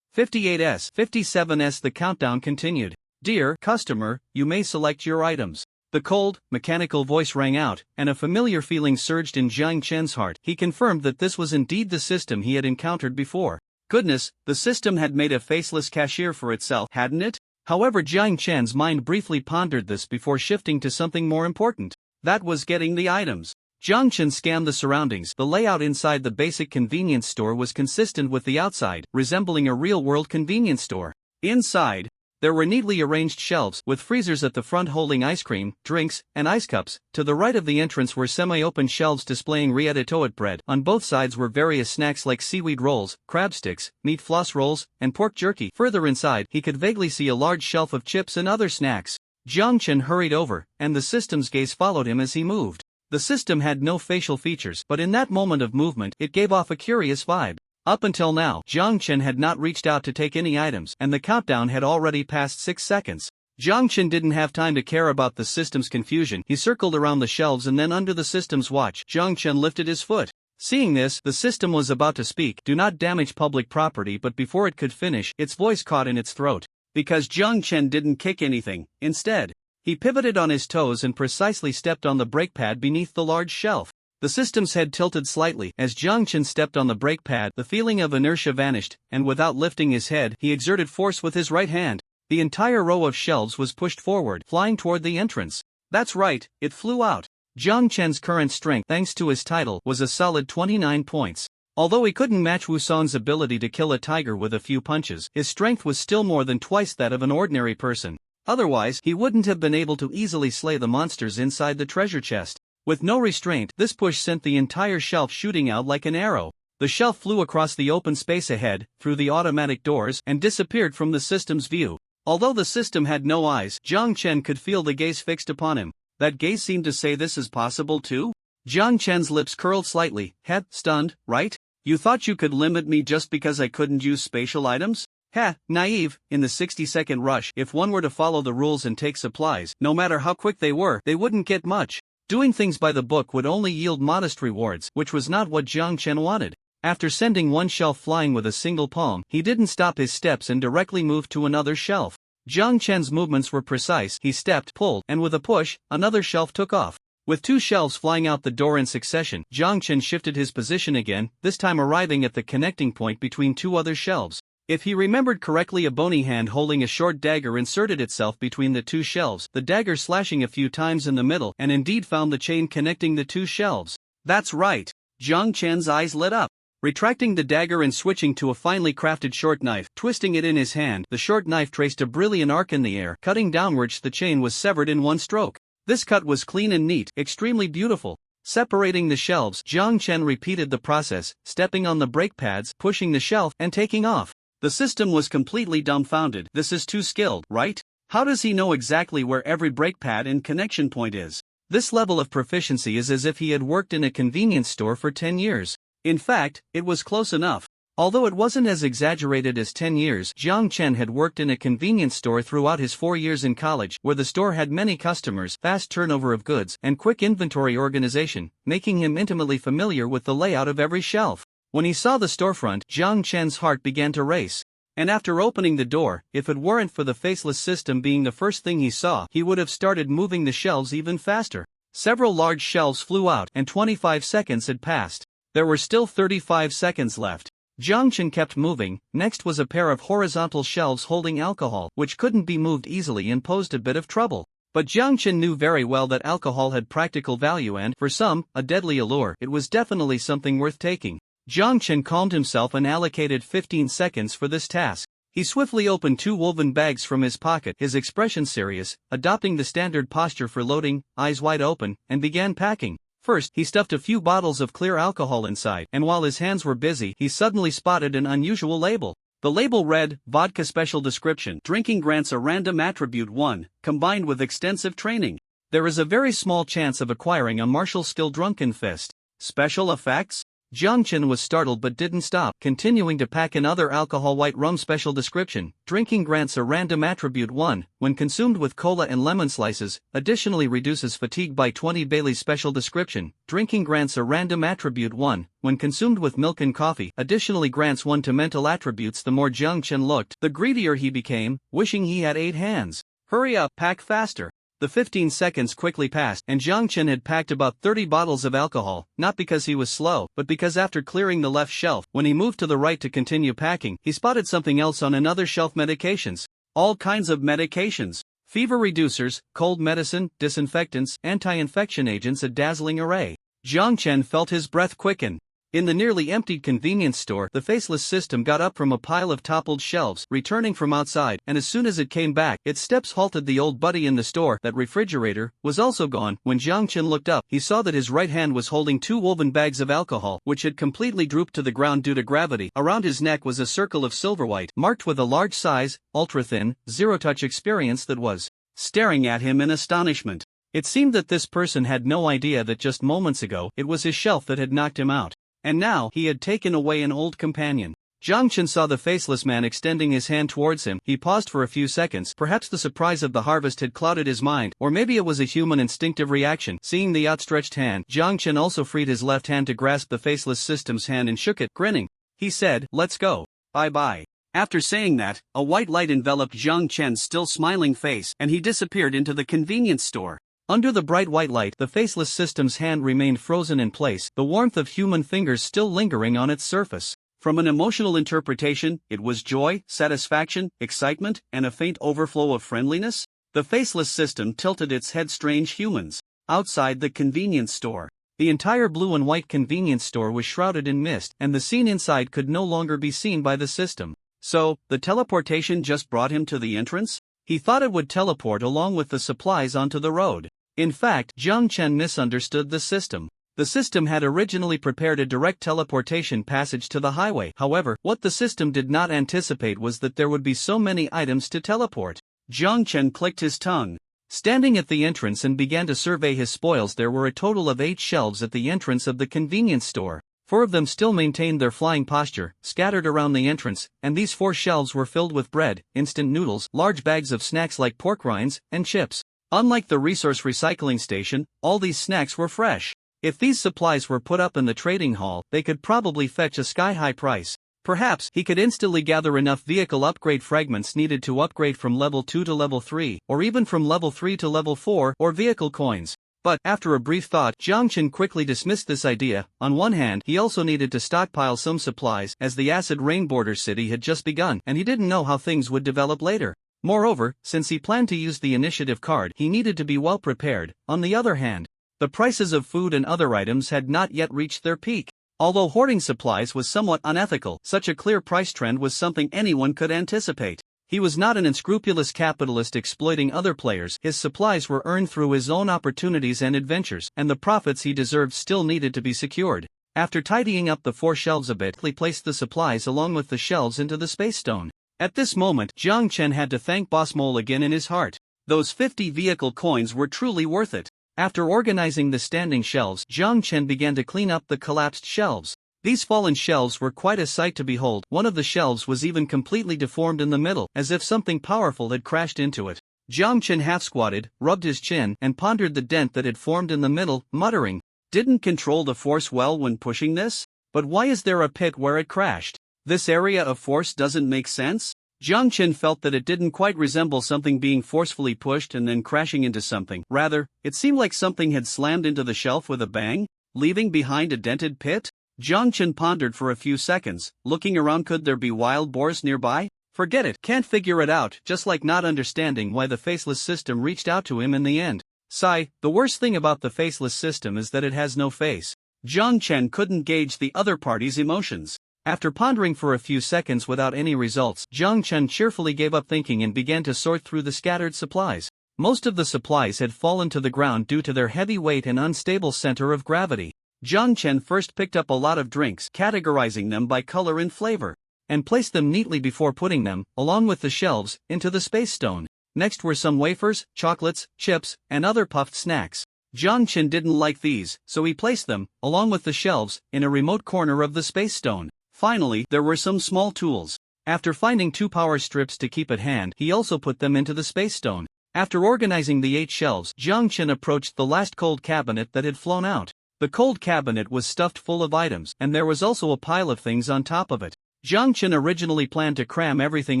58s, 57s. The countdown continued. "Dear customer, you may select your items." The cold, mechanical voice rang out, and a familiar feeling surged in Jiang Chen's heart. He confirmed that this was indeed the system he had encountered before. Goodness, the system had made a faceless cashier for itself, hadn't it? However, Jiang Chen's mind briefly pondered this before shifting to something more important. That was getting the items. Jiang Chen scanned the surroundings. The layout inside the basic convenience store was consistent with the outside, resembling a real-world convenience store. Inside, there were neatly arranged shelves, with freezers at the front holding ice cream, drinks, and ice cups. To the right of the entrance were semi-open shelves displaying rietitoed bread. On both sides were various snacks like seaweed rolls, crab sticks, meat floss rolls, and pork jerky. Further inside, he could vaguely see a large shelf of chips and other snacks. Jiang Chen hurried over, and the system's gaze followed him as he moved. The system had no facial features, but in that moment of movement, it gave off a curious vibe. Up until now, Jiang Chen had not reached out to take any items, and the countdown had already passed 6 seconds. Jiang Chen didn't have time to care about the system's confusion. He circled around the shelves and then under the system's watch, Jiang Chen lifted his foot. Seeing this, the system was about to speak, "Do not damage public property," but before it could finish, its voice caught in its throat. Because Jiang Chen didn't kick anything, instead, he pivoted on his toes and precisely stepped on the brake pad beneath the large shelf. The system's head tilted slightly. As Jiang Chen stepped on the brake pad, the feeling of inertia vanished, and without lifting his head, he exerted force with his right hand. The entire row of shelves was pushed forward, flying toward the entrance. That's right, it flew out. Jiang Chen's current strength, thanks to his title, was a solid 29 points. Although he couldn't match Wu Song's ability to kill a tiger with a few punches, his strength was still more than twice that of an ordinary person. Otherwise, he wouldn't have been able to easily slay the monsters inside the treasure chest. With no restraint, this push sent the entire shelf shooting out like an arrow. The shelf flew across the open space ahead, through the automatic doors, and disappeared from the system's view. Although the system had no eyes, Jiang Chen could feel the gaze fixed upon him. That gaze seemed to say, "This is possible too?" Jiang Chen's lips curled slightly. "Heh, stunned, right? You thought you could limit me just because I couldn't use spatial items? Heh, naive." In the 60-second rush, if one were to follow the rules and take supplies, no matter how quick they were, they wouldn't get much. Doing things by the book would only yield modest rewards, which was not what Jiang Chen wanted. After sending one shelf flying with a single palm, he didn't stop his steps and directly moved to another shelf. Jiang Chen's movements were precise. He stepped, pulled, and with a push, another shelf took off. With 2 shelves flying out the door in succession, Jiang Chen shifted his position again, this time arriving at the connecting point between 2 other shelves. If he remembered correctly, a bony hand holding a short dagger inserted itself between the 2 shelves, the dagger slashing a few times in the middle, and indeed found the chain connecting the 2 shelves. That's right. Jiang Chen's eyes lit up. Retracting the dagger and switching to a finely crafted short knife, twisting it in his hand, the short knife traced a brilliant arc in the air, cutting downwards. The chain was severed in one stroke. This cut was clean and neat, extremely beautiful. Separating the shelves, Jiang Chen repeated the process, stepping on the brake pads, pushing the shelf, and taking off. The system was completely dumbfounded. This is too skilled, right? How does he know exactly where every brake pad and connection point is? This level of proficiency is as if he had worked in a convenience store for 10 years. In fact, it was close enough. Although it wasn't as exaggerated as 10 years, Jiang Chen had worked in a convenience store throughout his 4 years in college, where the store had many customers, fast turnover of goods, and quick inventory organization, making him intimately familiar with the layout of every shelf. When he saw the storefront, Jiang Chen's heart began to race. And after opening the door, if it weren't for the faceless system being the first thing he saw, he would have started moving the shelves even faster. Several large shelves flew out, and 25 seconds had passed. There were still 35 seconds left. Jiang Chen kept moving. Next was a pair of horizontal shelves holding alcohol, which couldn't be moved easily and posed a bit of trouble. But Jiang Chen knew very well that alcohol had practical value and, for some, a deadly allure. It was definitely something worth taking. Jiang Chen calmed himself and allocated 15 seconds for this task. He swiftly opened 2 woven bags from his pocket, his expression serious, adopting the standard posture for loading, eyes wide open, and began packing. First, he stuffed a few bottles of clear alcohol inside, and while his hands were busy, he suddenly spotted an unusual label. The label read, Vodka Special Description. Drinking grants a random attribute 1, combined with extensive training. There is a very small chance of acquiring a martial skill drunken fist. Special effects? Jiang Chen was startled but didn't stop, continuing to pack another alcohol white rum special description. Drinking grants a random attribute 1, when consumed with cola and lemon slices, additionally reduces fatigue by 20 Bailey special description. Drinking grants a random attribute 1, when consumed with milk and coffee, additionally grants 1 to mental attributes. The more Jiang Chen looked, the greedier he became, wishing he had 8 hands. Hurry up, pack faster. The 15 seconds quickly passed, and Jiang Chen had packed about 30 bottles of alcohol, not because he was slow, but because after clearing the left shelf, when he moved to the right to continue packing, he spotted something else on another shelf: medications. All kinds of medications. Fever reducers, cold medicine, disinfectants, anti-infection agents, a dazzling array. Jiang Chen felt his breath quicken. In the nearly emptied convenience store, the faceless system got up from a pile of toppled shelves, returning from outside, and as soon as it came back, its steps halted the old buddy in the store. That refrigerator was also gone. When Jiang Chen looked up, he saw that his right hand was holding 2 woven bags of alcohol, which had completely drooped to the ground due to gravity. Around his neck was a circle of silver white, marked with a large size, ultra-thin, zero-touch experience that was staring at him in astonishment. It seemed that this person had no idea that just moments ago, it was his shelf that had knocked him out. And now, he had taken away an old companion. Jiang Chen saw the faceless man extending his hand towards him. He paused for a few seconds. Perhaps the surprise of the harvest had clouded his mind, or maybe it was a human instinctive reaction. Seeing the outstretched hand, Jiang Chen also freed his left hand to grasp the faceless system's hand and shook it, grinning. He said, "Let's go. Bye-bye." After saying that, a white light enveloped Jiang Chen's still smiling face, and he disappeared into the convenience store. Under the bright white light, the faceless system's hand remained frozen in place, the warmth of human fingers still lingering on its surface. From an emotional interpretation, it was joy, satisfaction, excitement, and a faint overflow of friendliness. The faceless system tilted its head. Strange humans. Outside the convenience store. The entire blue and white convenience store was shrouded in mist, and the scene inside could no longer be seen by the system. So, the teleportation just brought him to the entrance? He thought it would teleport along with the supplies onto the road. In fact, Jiang Chen misunderstood the system. The system had originally prepared a direct teleportation passage to the highway. However, what the system did not anticipate was that there would be so many items to teleport. Jiang Chen clicked his tongue. Standing at the entrance and began to survey his spoils. There were a total of 8 shelves at the entrance of the convenience store. 4 of them still maintained their flying posture, scattered around the entrance, and these 4 shelves were filled with bread, instant noodles, large bags of snacks like pork rinds, and chips. Unlike the resource recycling station, all these snacks were fresh. If these supplies were put up in the trading hall, they could probably fetch a sky-high price. Perhaps he could instantly gather enough vehicle upgrade fragments needed to upgrade from level 2 to level 3, or even from level 3 to level 4, or vehicle coins. But, after a brief thought, Jiang Chen quickly dismissed this idea. On one hand, he also needed to stockpile some supplies, as the acid rain border city had just begun, and he didn't know how things would develop later. Moreover, since he planned to use the initiative card, he needed to be well prepared. On the other hand, the prices of food and other items had not yet reached their peak. Although hoarding supplies was somewhat unethical, such a clear price trend was something anyone could anticipate. He was not an unscrupulous capitalist exploiting other players. His supplies were earned through his own opportunities and adventures, and the profits he deserved still needed to be secured. After tidying up the 4 shelves a bit, he placed the supplies along with the shelves into the space stone. At this moment, Jiang Chen had to thank Boss Mole again in his heart. Those 50 vehicle coins were truly worth it. After organizing the standing shelves, Jiang Chen began to clean up the collapsed shelves. These fallen shelves were quite a sight to behold. One of the shelves was even completely deformed in the middle, as if something powerful had crashed into it. Jiang Chen half-squatted, rubbed his chin, and pondered the dent that had formed in the middle, muttering, "Didn't control the force well when pushing this? But why is there a pit where it crashed? This area of force doesn't make sense?" Jiang Chen felt that it didn't quite resemble something being forcefully pushed and then crashing into something. Rather, it seemed like something had slammed into the shelf with a bang, leaving behind a dented pit. Jiang Chen pondered for a few seconds, looking around. Could there be wild boars nearby? Forget it, can't figure it out, just like not understanding why the faceless system reached out to him in the end. Sigh, the worst thing about the faceless system is that it has no face. Jiang Chen couldn't gauge the other party's emotions. After pondering for a few seconds without any results, Jiang Chen cheerfully gave up thinking and began to sort through the scattered supplies. Most of the supplies had fallen to the ground due to their heavy weight and unstable center of gravity. Jiang Chen first picked up a lot of drinks, categorizing them by color and flavor, and placed them neatly before putting them, along with the shelves, into the space stone. Next were some wafers, chocolates, chips, and other puffed snacks. Jiang Chen didn't like these, so he placed them, along with the shelves, in a remote corner of the space stone. Finally, there were some small tools. After finding 2 power strips to keep at hand, he also put them into the space stone. After organizing the 8 shelves, Jiang Chen approached the last cold cabinet that had flown out. The cold cabinet was stuffed full of items, and there was also a pile of things on top of it. Jiang Chen originally planned to cram everything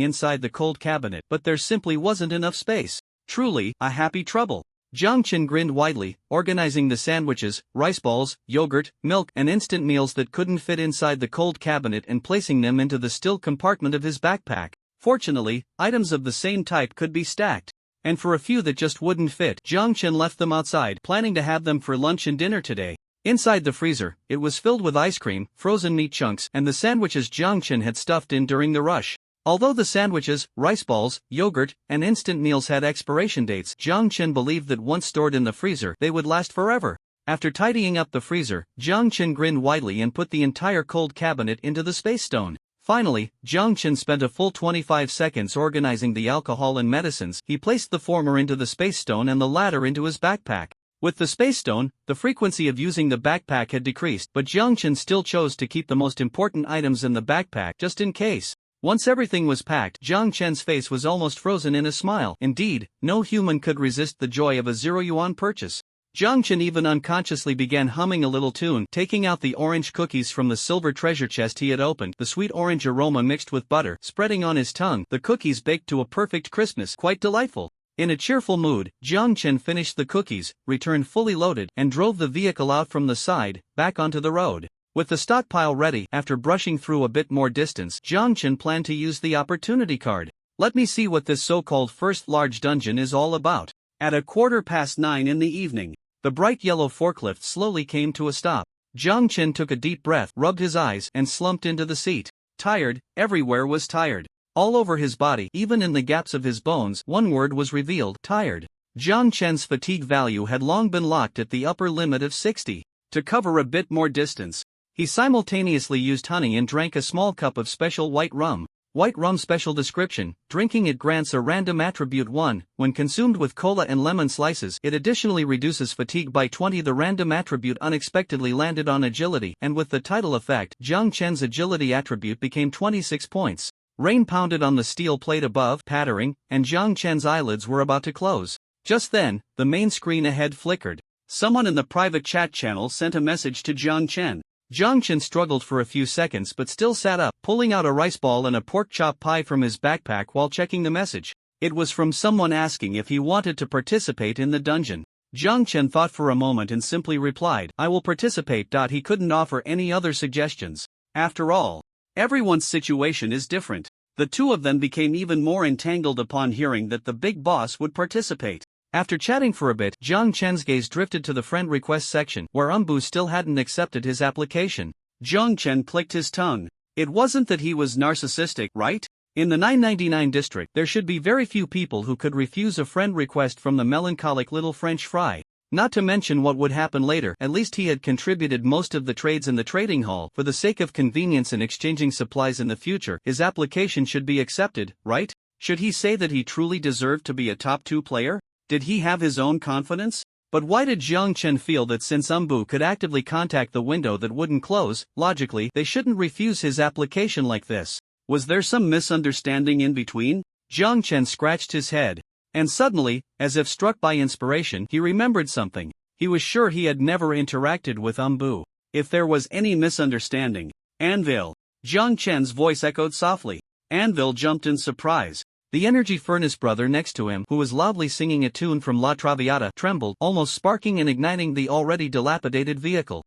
inside the cold cabinet, but there simply wasn't enough space. Truly, a happy trouble. Jiang Chen grinned widely, organizing the sandwiches, rice balls, yogurt, milk, and instant meals that couldn't fit inside the cold cabinet and placing them into the still compartment of his backpack. Fortunately, items of the same type could be stacked. And for a few that just wouldn't fit, Jiang Chen left them outside, planning to have them for lunch and dinner today. Inside the freezer, it was filled with ice cream, frozen meat chunks, and the sandwiches Jiang Chen had stuffed in during the rush. Although the sandwiches, rice balls, yogurt, and instant meals had expiration dates, Jiang Chen believed that once stored in the freezer, they would last forever. After tidying up the freezer, Jiang Chen grinned widely and put the entire cold cabinet into the space stone. Finally, Jiang Chen spent a full 25 seconds organizing the alcohol and medicines. He placed the former into the space stone and the latter into his backpack. With the space stone, the frequency of using the backpack had decreased, but Jiang Chen still chose to keep the most important items in the backpack just in case. Once everything was packed, Jiang Chen's face was almost frozen in a smile. Indeed, no human could resist the joy of a 0 yuan purchase. Jiang Chen even unconsciously began humming a little tune, taking out the orange cookies from the silver treasure chest he had opened. The sweet orange aroma mixed with butter, spreading on his tongue, the cookies baked to a perfect crispness, quite delightful. In a cheerful mood, Jiang Chen finished the cookies, returned fully loaded, and drove the vehicle out from the side, back onto the road. With the stockpile ready, after brushing through a bit more distance, Jiang Chen planned to use the opportunity card. Let me see what this so-called first large dungeon is all about. At 9:15 in the evening, the bright yellow forklift slowly came to a stop. Jiang Chen took a deep breath, rubbed his eyes, and slumped into the seat. Tired, everywhere was tired. All over his body, even in the gaps of his bones, one word was revealed: tired. Jiang Chen's fatigue value had long been locked at the upper limit of 60. To cover a bit more distance, he simultaneously used honey and drank a small cup of special white rum. White rum special description: drinking it grants a random attribute 1. When consumed with cola and lemon slices, it additionally reduces fatigue by 20. The random attribute unexpectedly landed on agility, and with the title effect, Jiang Chen's agility attribute became 26 points. Rain pounded on the steel plate above, pattering, and Jiang Chen's eyelids were about to close. Just then, the main screen ahead flickered. Someone in the private chat channel sent a message to Jiang Chen. Jiang Chen struggled for a few seconds but still sat up, pulling out a rice ball and a pork chop pie from his backpack while checking the message. It was from someone asking if he wanted to participate in the dungeon. Jiang Chen thought for a moment and simply replied, "I will participate." He couldn't offer any other suggestions. After all, everyone's situation is different. The two of them became even more entangled upon hearing that the big boss would participate. After chatting for a bit, Jiang Chen's gaze drifted to the friend request section, where Umbu still hadn't accepted his application. Jiang Chen clicked his tongue. It wasn't that he was narcissistic, right? In the 999 district, there should be very few people who could refuse a friend request from the melancholic little French fry. Not to mention what would happen later. At least he had contributed most of the trades in the trading hall. For the sake of convenience in exchanging supplies in the future, his application should be accepted, right? Should he say that he truly deserved to be a top 2 player? Did he have his own confidence? But why did Jiang Chen feel that since Umbu could actively contact the window that wouldn't close, logically, they shouldn't refuse his application like this? Was there some misunderstanding in between? Jiang Chen scratched his head. And suddenly, as if struck by inspiration, he remembered something. He was sure he had never interacted with Umbu. If there was any misunderstanding, Anvil. Jiang Chen's voice echoed softly. Anvil jumped in surprise. The energy furnace brother next to him, who was loudly singing a tune from La Traviata, trembled, almost sparking and igniting the already dilapidated vehicle.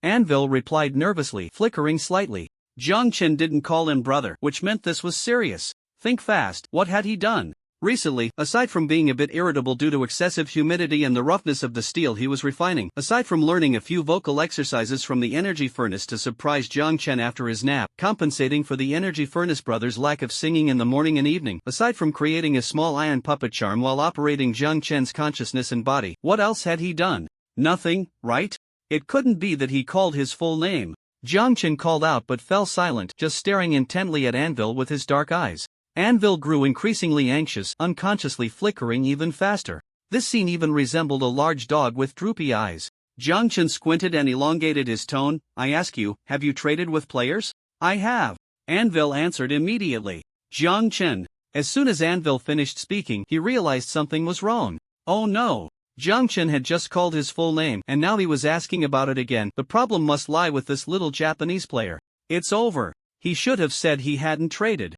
Anvil replied nervously, flickering slightly. Jiang Chen didn't call him brother, which meant this was serious. Think fast, what had he done? Recently, aside from being a bit irritable due to excessive humidity and the roughness of the steel he was refining, aside from learning a few vocal exercises from the energy furnace to surprise Jiang Chen after his nap, compensating for the energy furnace brother's lack of singing in the morning and evening, aside from creating a small iron puppet charm while operating Jiang Chen's consciousness and body, what else had he done? Nothing, right? It couldn't be that he called his full name. Jiang Chen called out but fell silent, just staring intently at Anvil with his dark eyes. Anvil grew increasingly anxious, unconsciously flickering even faster. This scene even resembled a large dog with droopy eyes. Jiang Chen squinted and elongated his tone. I ask you, have you traded with players? I have. Anvil answered immediately. Jiang Chen. As soon as Anvil finished speaking, he realized something was wrong. Oh no. Jiang Chen had just called his full name, and now he was asking about it again. The problem must lie with this little Japanese player. It's over. He should have said he hadn't traded.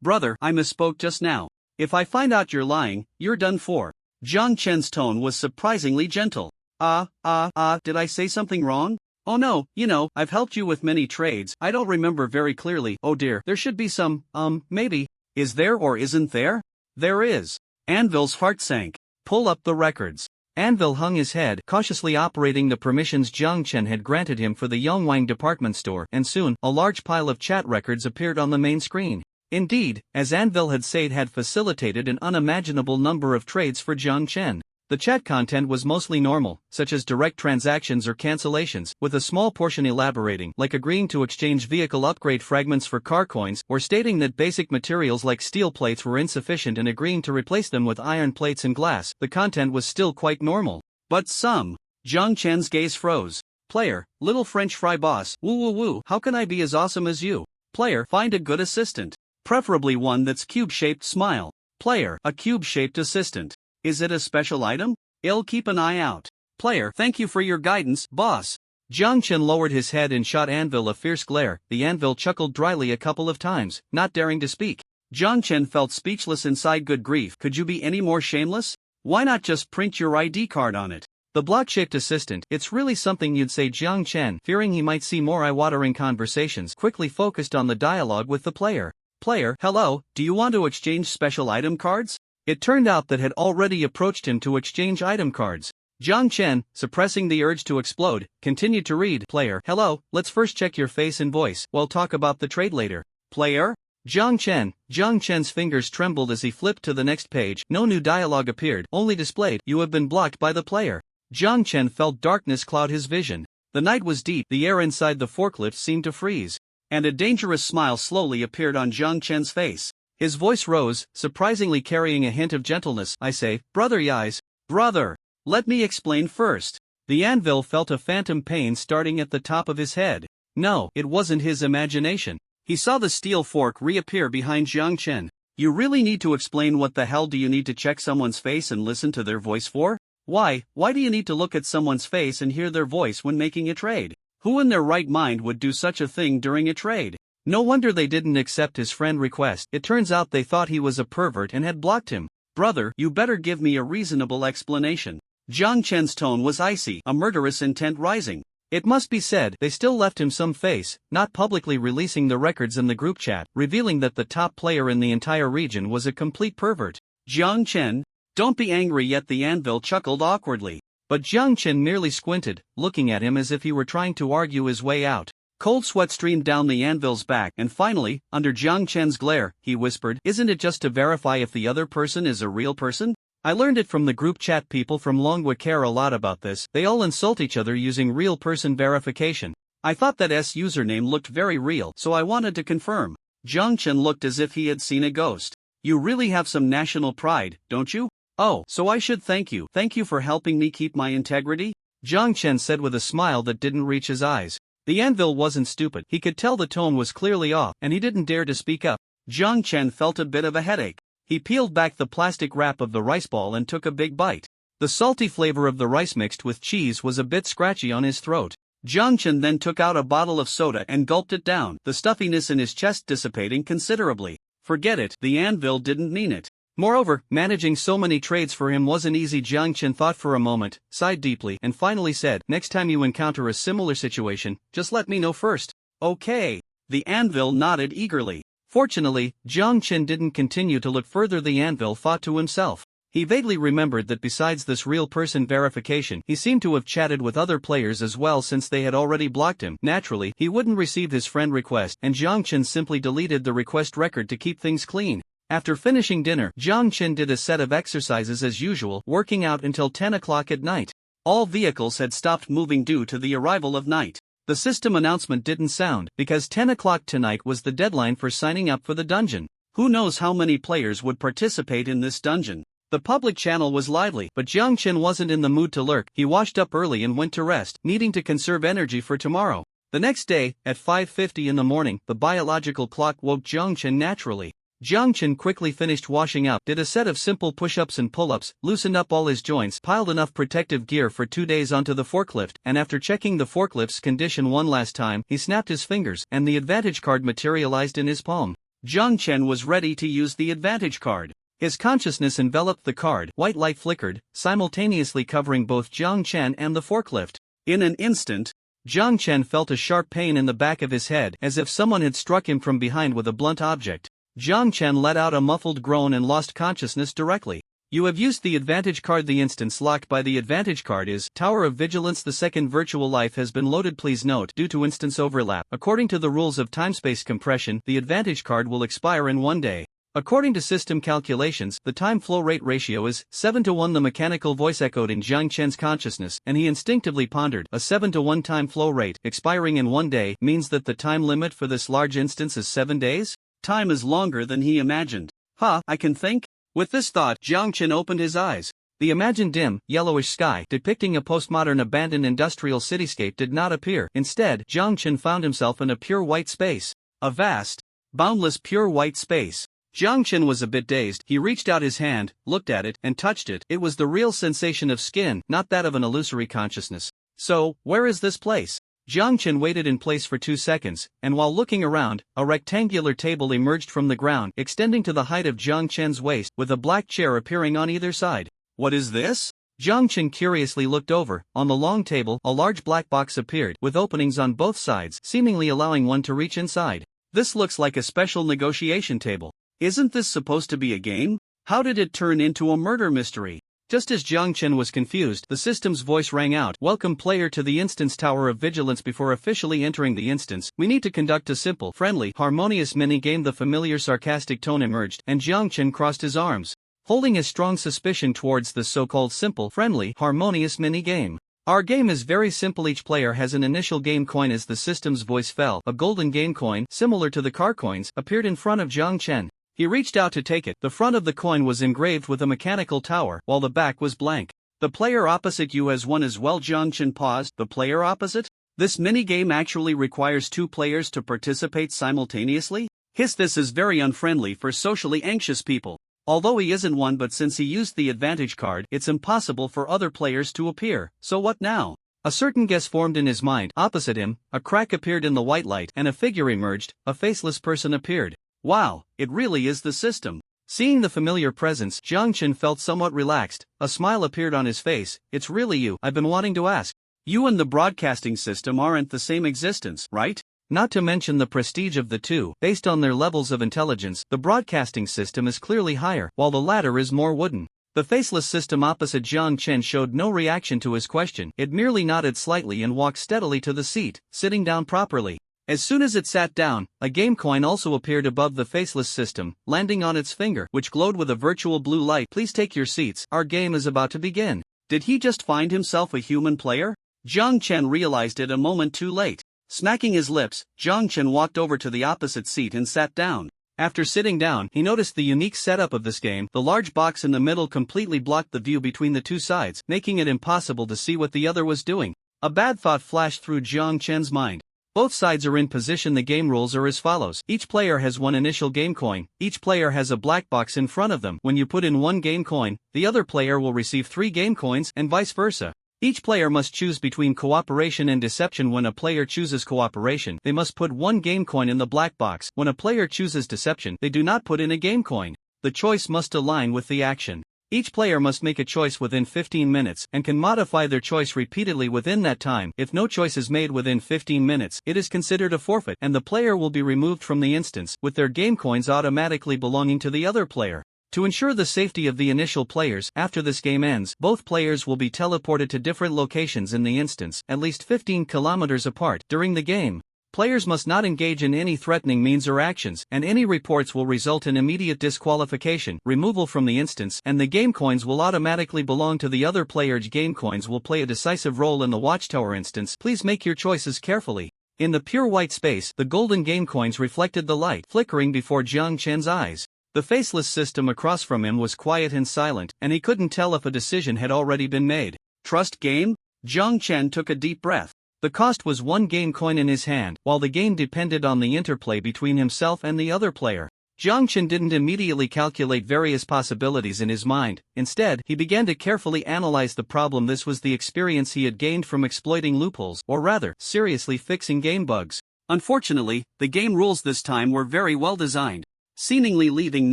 Brother, I misspoke just now. If I find out you're lying, you're done for. Jiang Chen's tone was surprisingly gentle. Did I say something wrong? Oh no, I've helped you with many trades. I don't remember very clearly. Oh dear, there should be some, maybe. Is there or isn't there? There is. Anvil's heart sank. Pull up the records. Anvil hung his head, cautiously operating the permissions Jiang Chen had granted him for the Yongwang department store, and soon, a large pile of chat records appeared on the main screen. Indeed, as Anvil had said, had facilitated an unimaginable number of trades for Jiang Chen. The chat content was mostly normal, such as direct transactions or cancellations, with a small portion elaborating, like agreeing to exchange vehicle upgrade fragments for car coins, or stating that basic materials like steel plates were insufficient and agreeing to replace them with iron plates and glass. The content was still quite normal. But some. Jiang Chen's gaze froze. Player, little French fry boss, woo, how can I be as awesome as you? Player, find a good assistant. Preferably one that's cube-shaped. Smile. Player, a cube-shaped assistant. Is it a special item? I'll keep an eye out. Player, thank you for your guidance, boss. Jiang Chen lowered his head and shot Anvil a fierce glare. The Anvil chuckled dryly a couple of times, not daring to speak. Jiang Chen felt speechless inside. Good grief, could you be any more shameless? Why not just print your ID card on it? The block-shaped assistant, it's really something you'd say. Jiang Chen, fearing he might see more eye-watering conversations, quickly focused on the dialogue with the player. Player, hello, do you want to exchange special item cards? It turned out that had already approached him to exchange item cards. Jiang Chen, suppressing the urge to explode, continued to read. Player, hello, let's first check your face and voice, we'll talk about the trade later. Player? Jiang Chen's fingers trembled as he flipped to the next page. No new dialogue appeared, only displayed, you have been blocked by the player. Jiang Chen felt darkness cloud his vision. The night was deep, the air inside the forklift seemed to freeze. And a dangerous smile slowly appeared on Jiang Chen's face. His voice rose, surprisingly carrying a hint of gentleness. I say, brother Yais. Brother. Let me explain first. The Anvil felt a phantom pain starting at the top of his head. No, it wasn't his imagination. He saw the steel fork reappear behind Jiang Chen. You really need to explain. What the hell do you need to check someone's face and listen to their voice for? Why do you need to look at someone's face and hear their voice when making a trade? Who in their right mind would do such a thing during a trade? No wonder they didn't accept his friend request. It turns out they thought he was a pervert and had blocked him. Brother, you better give me a reasonable explanation. Jiang Chen's tone was icy, a murderous intent rising. It must be said, they still left him some face, not publicly releasing the records in the group chat, revealing that the top player in the entire region was a complete pervert. Jiang Chen, don't be angry yet. The Anvil chuckled awkwardly. But Jiang Chen merely squinted, looking at him as if he were trying to argue his way out. Cold sweat streamed down the Anvil's back, and finally, under Jiang Chen's glare, he whispered, isn't it just to verify if the other person is a real person? I learned it from the group chat. People from Longwa care a lot about this. They all insult each other using real person verification. I thought that username looked very real, so I wanted to confirm. Jiang Chen looked as if he had seen a ghost. You really have some national pride, don't you? Oh, so I should thank you. Thank you for helping me keep my integrity? Jiang Chen said with a smile that didn't reach his eyes. The anvil wasn't stupid. He could tell the tone was clearly off, and he didn't dare to speak up. Jiang Chen felt a bit of a headache. He peeled back the plastic wrap of the rice ball and took a big bite. The salty flavor of the rice mixed with cheese was a bit scratchy on his throat. Jiang Chen then took out a bottle of soda and gulped it down, the stuffiness in his chest dissipating considerably. Forget it, the anvil didn't mean it. Moreover, managing so many trades for him wasn't easy. Jiang Chen thought for a moment, sighed deeply, and finally said, next time you encounter a similar situation, just let me know first. Okay. The anvil nodded eagerly. Fortunately, Jiang Chen didn't continue to look further. The anvil thought to himself. He vaguely remembered that besides this real person verification, he seemed to have chatted with other players as well since they had already blocked him. Naturally, he wouldn't receive his friend request, and Jiang Chen simply deleted the request record to keep things clean. After finishing dinner, Jiang Chen did a set of exercises as usual, working out until 10 o'clock at night. All vehicles had stopped moving due to the arrival of night. The system announcement didn't sound, because 10 o'clock tonight was the deadline for signing up for the dungeon. Who knows how many players would participate in this dungeon? The public channel was lively, but Jiang Chen wasn't in the mood to lurk. He washed up early and went to rest, needing to conserve energy for tomorrow. The next day, at 5:50 in the morning, the biological clock woke Jiang Chen naturally. Jiang Chen quickly finished washing up, did a set of simple push-ups and pull-ups, loosened up all his joints, piled enough protective gear for 2 days onto the forklift, and after checking the forklift's condition one last time, he snapped his fingers, and the advantage card materialized in his palm. Jiang Chen was ready to use the advantage card. His consciousness enveloped the card, white light flickered, simultaneously covering both Jiang Chen and the forklift. In an instant, Jiang Chen felt a sharp pain in the back of his head, as if someone had struck him from behind with a blunt object. Jiang Chen let out a muffled groan and lost consciousness directly. You have used the advantage card. The instance locked by the advantage card is Tower of Vigilance. The second virtual life has been loaded. Please note, due to instance overlap, according to the rules of time-space compression, the advantage card will expire in 1 day. According to system calculations, the time flow rate ratio is 7:1. The mechanical voice echoed in Jiang Chen's consciousness, and he instinctively pondered, a 7:1 time flow rate, expiring in 1 day, means that the time limit for this large instance is 7 days? Time is longer than he imagined. I can think? With this thought, Jiang Chen opened his eyes. The imagined dim, yellowish sky, depicting a postmodern abandoned industrial cityscape, did not appear. Instead, Jiang Chen found himself in a pure white space. A vast, boundless pure white space. Jiang Chen was a bit dazed. He reached out his hand, looked at it, and touched it. It was the real sensation of skin, not that of an illusory consciousness. So, where is this place? Jiang Chen waited in place for 2 seconds, and while looking around, a rectangular table emerged from the ground, extending to the height of Jiang Chen's waist, with a black chair appearing on either side. What is this? Jiang Chen curiously looked over. On the long table, a large black box appeared, with openings on both sides, seemingly allowing one to reach inside. This looks like a special negotiation table. Isn't this supposed to be a game? How did it turn into a murder mystery? Just as Jiang Chen was confused, the system's voice rang out. Welcome player to the instance Tower of Vigilance. Before officially entering the instance, we need to conduct a simple, friendly, harmonious mini-game. The familiar sarcastic tone emerged, and Jiang Chen crossed his arms, holding his strong suspicion towards this so-called simple, friendly, harmonious mini-game. Our game is very simple. Each player has an initial game coin. As the system's voice fell, a golden game coin, similar to the car coins, appeared in front of Jiang Chen. He reached out to take it. The front of the coin was engraved with a mechanical tower, while the back was blank. The player opposite you has won as well. Jiang Chen paused. The player opposite? This mini-game actually requires 2 players to participate simultaneously? This is very unfriendly for socially anxious people. Although he isn't one, but since he used the advantage card, it's impossible for other players to appear. So what now? A certain guess formed in his mind. Opposite him, a crack appeared in the white light, and a figure emerged. A faceless person appeared. Wow, it really is the system. Seeing the familiar presence, Jiang Chen felt somewhat relaxed. A smile appeared on his face. It's really you. I've been wanting to ask. You and the broadcasting system aren't the same existence, right? Not to mention the prestige of the two. Based on their levels of intelligence, the broadcasting system is clearly higher, while the latter is more wooden. The faceless system opposite Jiang Chen showed no reaction to his question. It merely nodded slightly and walked steadily to the seat, sitting down properly. As soon as it sat down, a game coin also appeared above the faceless system, landing on its finger, which glowed with a virtual blue light. Please take your seats, our game is about to begin. Did he just find himself a human player? Jiang Chen realized it a moment too late. Smacking his lips, Jiang Chen walked over to the opposite seat and sat down. After sitting down, he noticed the unique setup of this game. The large box in the middle completely blocked the view between the two sides, making it impossible to see what the other was doing. A bad thought flashed through Jiang Chen's mind. Both sides are in position. The game rules are as follows. Each player has one initial game coin. Each player has a black box in front of them. When you put in one game coin, the other player will receive 3 game coins, and vice versa. Each player must choose between cooperation and deception. When a player chooses cooperation, they must put 1 game coin in the black box. When a player chooses deception, they do not put in a game coin. The choice must align with the action. Each player must make a choice within 15 minutes and can modify their choice repeatedly within that time. If no choice is made within 15 minutes, it is considered a forfeit and the player will be removed from the instance, with their game coins automatically belonging to the other player. To ensure the safety of the initial players, after this game ends, both players will be teleported to different locations in the instance, at least 15 kilometers apart. During the game, players must not engage in any threatening means or actions, and any reports will result in immediate disqualification, removal from the instance, and the game coins will automatically belong to the other player. Game coins will play a decisive role in the Watchtower instance. Please make your choices carefully. In the pure white space, the golden game coins reflected the light, flickering before Jiang Chen's eyes. The faceless system across from him was quiet and silent, and he couldn't tell if a decision had already been made. Trust game? Jiang Chen took a deep breath. The cost was 1 game coin in his hand, while the game depended on the interplay between himself and the other player. Jiang Chen didn't immediately calculate various possibilities in his mind. Instead, he began to carefully analyze the problem. This was the experience he had gained from exploiting loopholes, or rather, seriously fixing game bugs. Unfortunately, the game rules this time were very well designed, seemingly leaving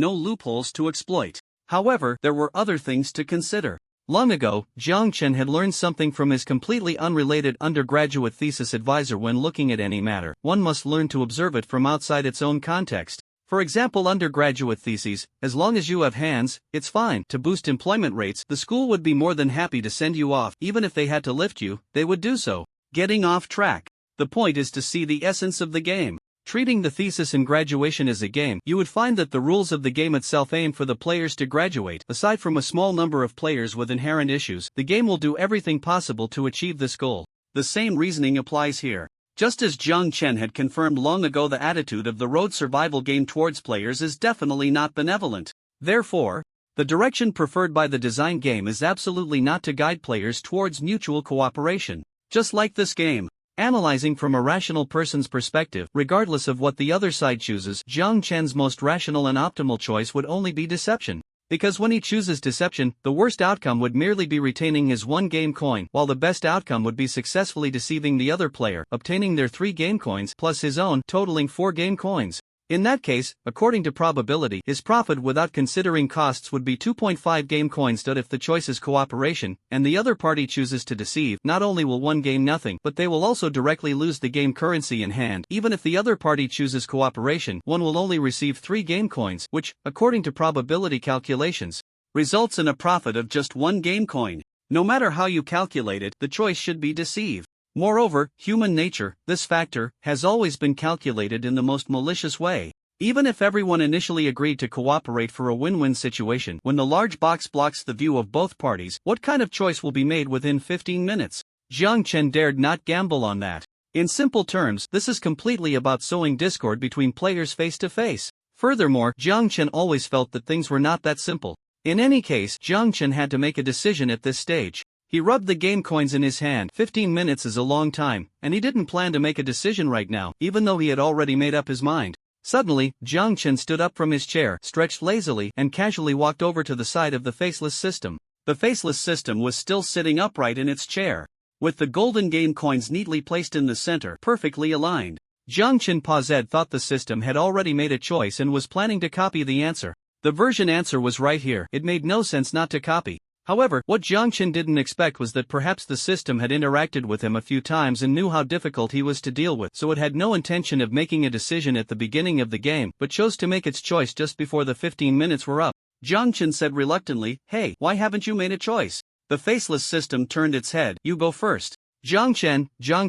no loopholes to exploit. However, there were other things to consider. Long ago, Jiang Chen had learned something from his completely unrelated undergraduate thesis advisor. When looking at any matter, one must learn to observe it from outside its own context. For example, undergraduate theses, as long as you have hands, it's fine. To boost employment rates, the school would be more than happy to send you off. Even if they had to lift you, they would do so. Getting off track. The point is to see the essence of the game. Treating the thesis in graduation as a game, you would find that the rules of the game itself aim for the players to graduate. Aside from a small number of players with inherent issues, the game will do everything possible to achieve this goal. The same reasoning applies here. Just as Jiang Chen had confirmed long ago, the attitude of the road survival game towards players is definitely not benevolent. Therefore, the direction preferred by the design game is absolutely not to guide players towards mutual cooperation. Just like this game, analyzing from a rational person's perspective, regardless of what the other side chooses, Jiang Chen's most rational and optimal choice would only be deception. Because when he chooses deception, the worst outcome would merely be retaining his 1 game coin, while the best outcome would be successfully deceiving the other player, obtaining their 3 game coins plus his own, totaling 4 game coins. In that case, according to probability, his profit without considering costs would be 2.5 game coins. If the choice is cooperation, and the other party chooses to deceive, not only will one gain nothing, but they will also directly lose the game currency in hand. Even if the other party chooses cooperation, one will only receive 3 game coins, which, according to probability calculations, results in a profit of just 1 game coin. No matter how you calculate it, the choice should be deceive. Moreover, human nature, this factor, has always been calculated in the most malicious way. Even if everyone initially agreed to cooperate for a win-win situation, when the large box blocks the view of both parties, what kind of choice will be made within 15 minutes? Jiang Chen dared not gamble on that. In simple terms, this is completely about sowing discord between players face to face. Furthermore, Jiang Chen always felt that things were not that simple. In any case, Jiang Chen had to make a decision at this stage. He rubbed the game coins in his hand. 15 minutes is a long time, and he didn't plan to make a decision right now, even though he had already made up his mind. Suddenly, Jiang Chen stood up from his chair, stretched lazily, and casually walked over to the side of the faceless system. The faceless system was still sitting upright in its chair, with the golden game coins neatly placed in the center, perfectly aligned. Jiang Chen paused, thought the system had already made a choice and was planning to copy the answer. The version answer was right here. It made no sense not to copy. However, what Jiang Chen didn't expect was that perhaps the system had interacted with him a few times and knew how difficult he was to deal with, so it had no intention of making a decision at the beginning of the game, but chose to make its choice just before the 15 minutes were up. Jiang Chen said reluctantly, "Hey, why haven't you made a choice?" The faceless system turned its head. "You go first." Jiang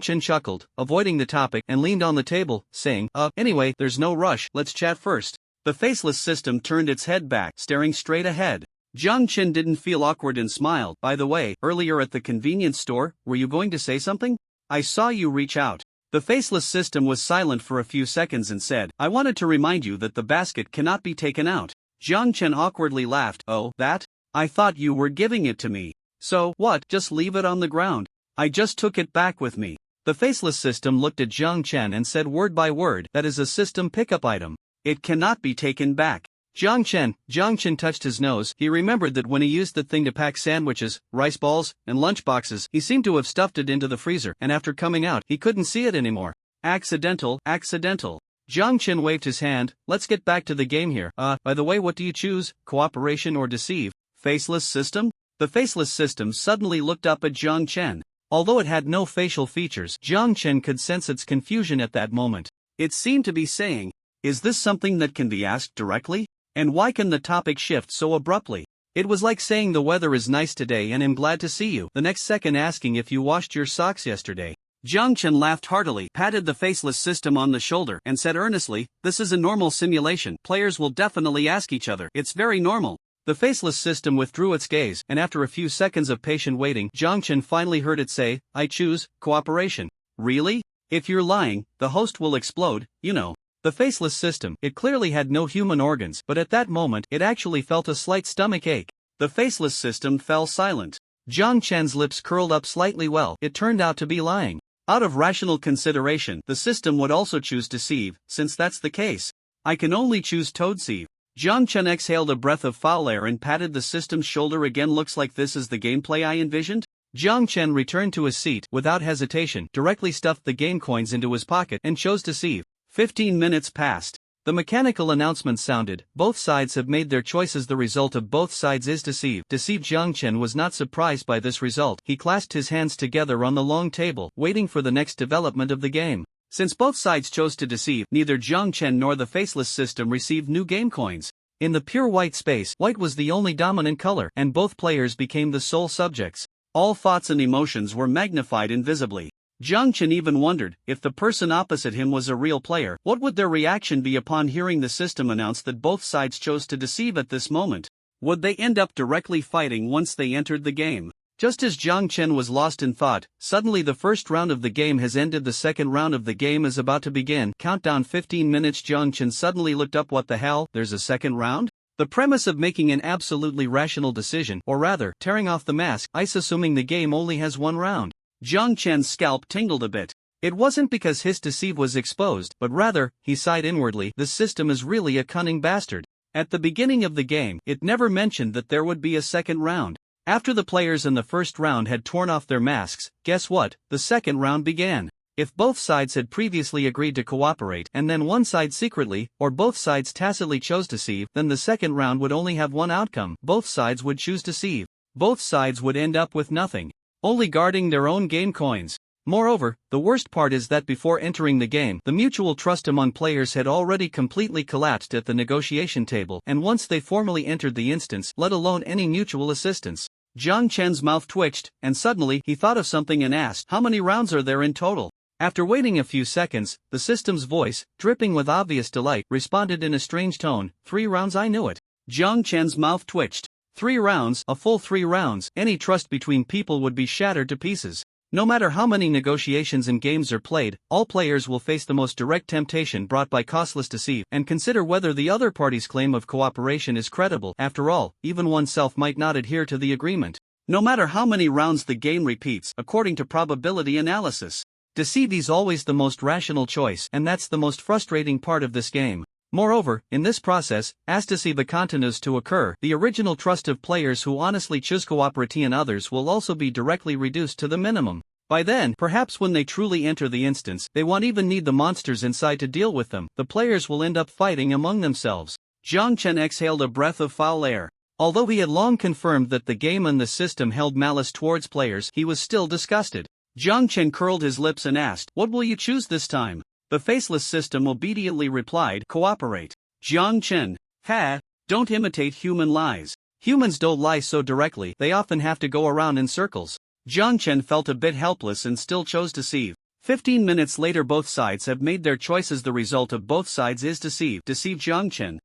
Chen chuckled, avoiding the topic, and leaned on the table, saying, anyway, there's no rush, let's chat first. The faceless system turned its head back, staring straight ahead. Jiang Chen didn't feel awkward and smiled. By the way, earlier at the convenience store, were you going to say something? I saw you reach out. The faceless system was silent for a few seconds and said, I wanted to remind you that the basket cannot be taken out. Jiang Chen awkwardly laughed. Oh, that? I thought you were giving it to me. So, what, just leave it on the ground? I just took it back with me. The faceless system looked at Jiang Chen and said word by word, that is a system pickup item. It cannot be taken back. Jiang Chen touched his nose. He remembered that when he used the thing to pack sandwiches, rice balls, and lunchboxes, he seemed to have stuffed it into the freezer, and after coming out, he couldn't see it anymore. Accidental. Jiang Chen waved his hand. Let's get back to the game here. By the way, what do you choose, cooperation or deceive? Faceless system? The faceless system suddenly looked up at Jiang Chen. Although it had no facial features, Jiang Chen could sense its confusion at that moment. It seemed to be saying, is this something that can be asked directly? And why can the topic shift so abruptly? It was like saying the weather is nice today and I'm glad to see you, the next second asking if you washed your socks yesterday. Jiang Chen laughed heartily, patted the faceless system on the shoulder, and said earnestly, this is a normal simulation. Players will definitely ask each other. It's very normal. The faceless system withdrew its gaze, and after a few seconds of patient waiting, Jiang Chen finally heard it say, I choose cooperation. Really? If you're lying, the host will explode, you know. The faceless system, it clearly had no human organs, but at that moment, it actually felt a slight stomach ache. The faceless system fell silent. Jiang Chen's lips curled up slightly. Well, it turned out to be lying. Out of rational consideration, the system would also choose deceive, since that's the case. I can only choose toadsieve. Jiang Chen exhaled a breath of foul air and patted the system's shoulder again. Looks like this is the gameplay I envisioned? Jiang Chen returned to his seat, without hesitation, directly stuffed the game coins into his pocket, and chose deceive. 15 minutes passed. The mechanical announcement sounded, both sides have made their choices. The result of both sides is deceive. Jiang Chen was not surprised by this result. He clasped his hands together on the long table, waiting for the next development of the game. Since both sides chose to deceive, neither Jiang Chen nor the faceless system received new game coins. In the pure white space, white was the only dominant color, and both players became the sole subjects. All thoughts and emotions were magnified invisibly. Jiang Chen even wondered, if the person opposite him was a real player, what would their reaction be upon hearing the system announce that both sides chose to deceive at this moment? Would they end up directly fighting once they entered the game? Just as Jiang Chen was lost in thought, suddenly the first round of the game has ended. The second round of the game is about to begin. Countdown 15 minutes. Jiang Chen suddenly looked up. What the hell? There's a second round? The premise of making an absolutely rational decision, or rather, tearing off the mask, assuming the game only has one round. Jiang Chen's scalp tingled a bit. It wasn't because his deceive was exposed, but rather, he sighed inwardly, this system is really a cunning bastard. At the beginning of the game, it never mentioned that there would be a second round. After the players in the first round had torn off their masks, guess what? The second round began. If both sides had previously agreed to cooperate and then one side secretly, or both sides tacitly chose deceive, then the second round would only have one outcome. Both sides would choose deceive. Both sides would end up with nothing. Only guarding their own game coins. Moreover, the worst part is that before entering the game, the mutual trust among players had already completely collapsed at the negotiation table, and once they formally entered the instance, let alone any mutual assistance. Jiang Chen's mouth twitched, and suddenly he thought of something and asked, how many rounds are there in total? After waiting a few seconds, the system's voice, dripping with obvious delight, responded in a strange tone, 3 rounds. I knew it. Jiang Chen's mouth twitched. 3 rounds, a full 3 rounds, any trust between people would be shattered to pieces. No matter how many negotiations and games are played, all players will face the most direct temptation brought by costless deceive, and consider whether the other party's claim of cooperation is credible. After all, even oneself might not adhere to the agreement. No matter how many rounds the game repeats, according to probability analysis. Deceive is always the most rational choice, and that's the most frustrating part of this game. Moreover, in this process, as deceive continues to occur, the original trust of players who honestly choose cooperate and others will also be directly reduced to the minimum. By then, perhaps when they truly enter the instance, they won't even need the monsters inside to deal with them. The players will end up fighting among themselves. Jiang Chen exhaled a breath of foul air. Although he had long confirmed that the game and the system held malice towards players, he was still disgusted. Jiang Chen curled his lips and asked, what will you choose this time? The faceless system obediently replied, cooperate. Jiang Chen, don't imitate human lies. Humans don't lie so directly, they often have to go around in circles. Jiang Chen felt a bit helpless and still chose to deceive. 15 minutes later both sides have made their choices. The result of both sides is deceive Jiang Chen.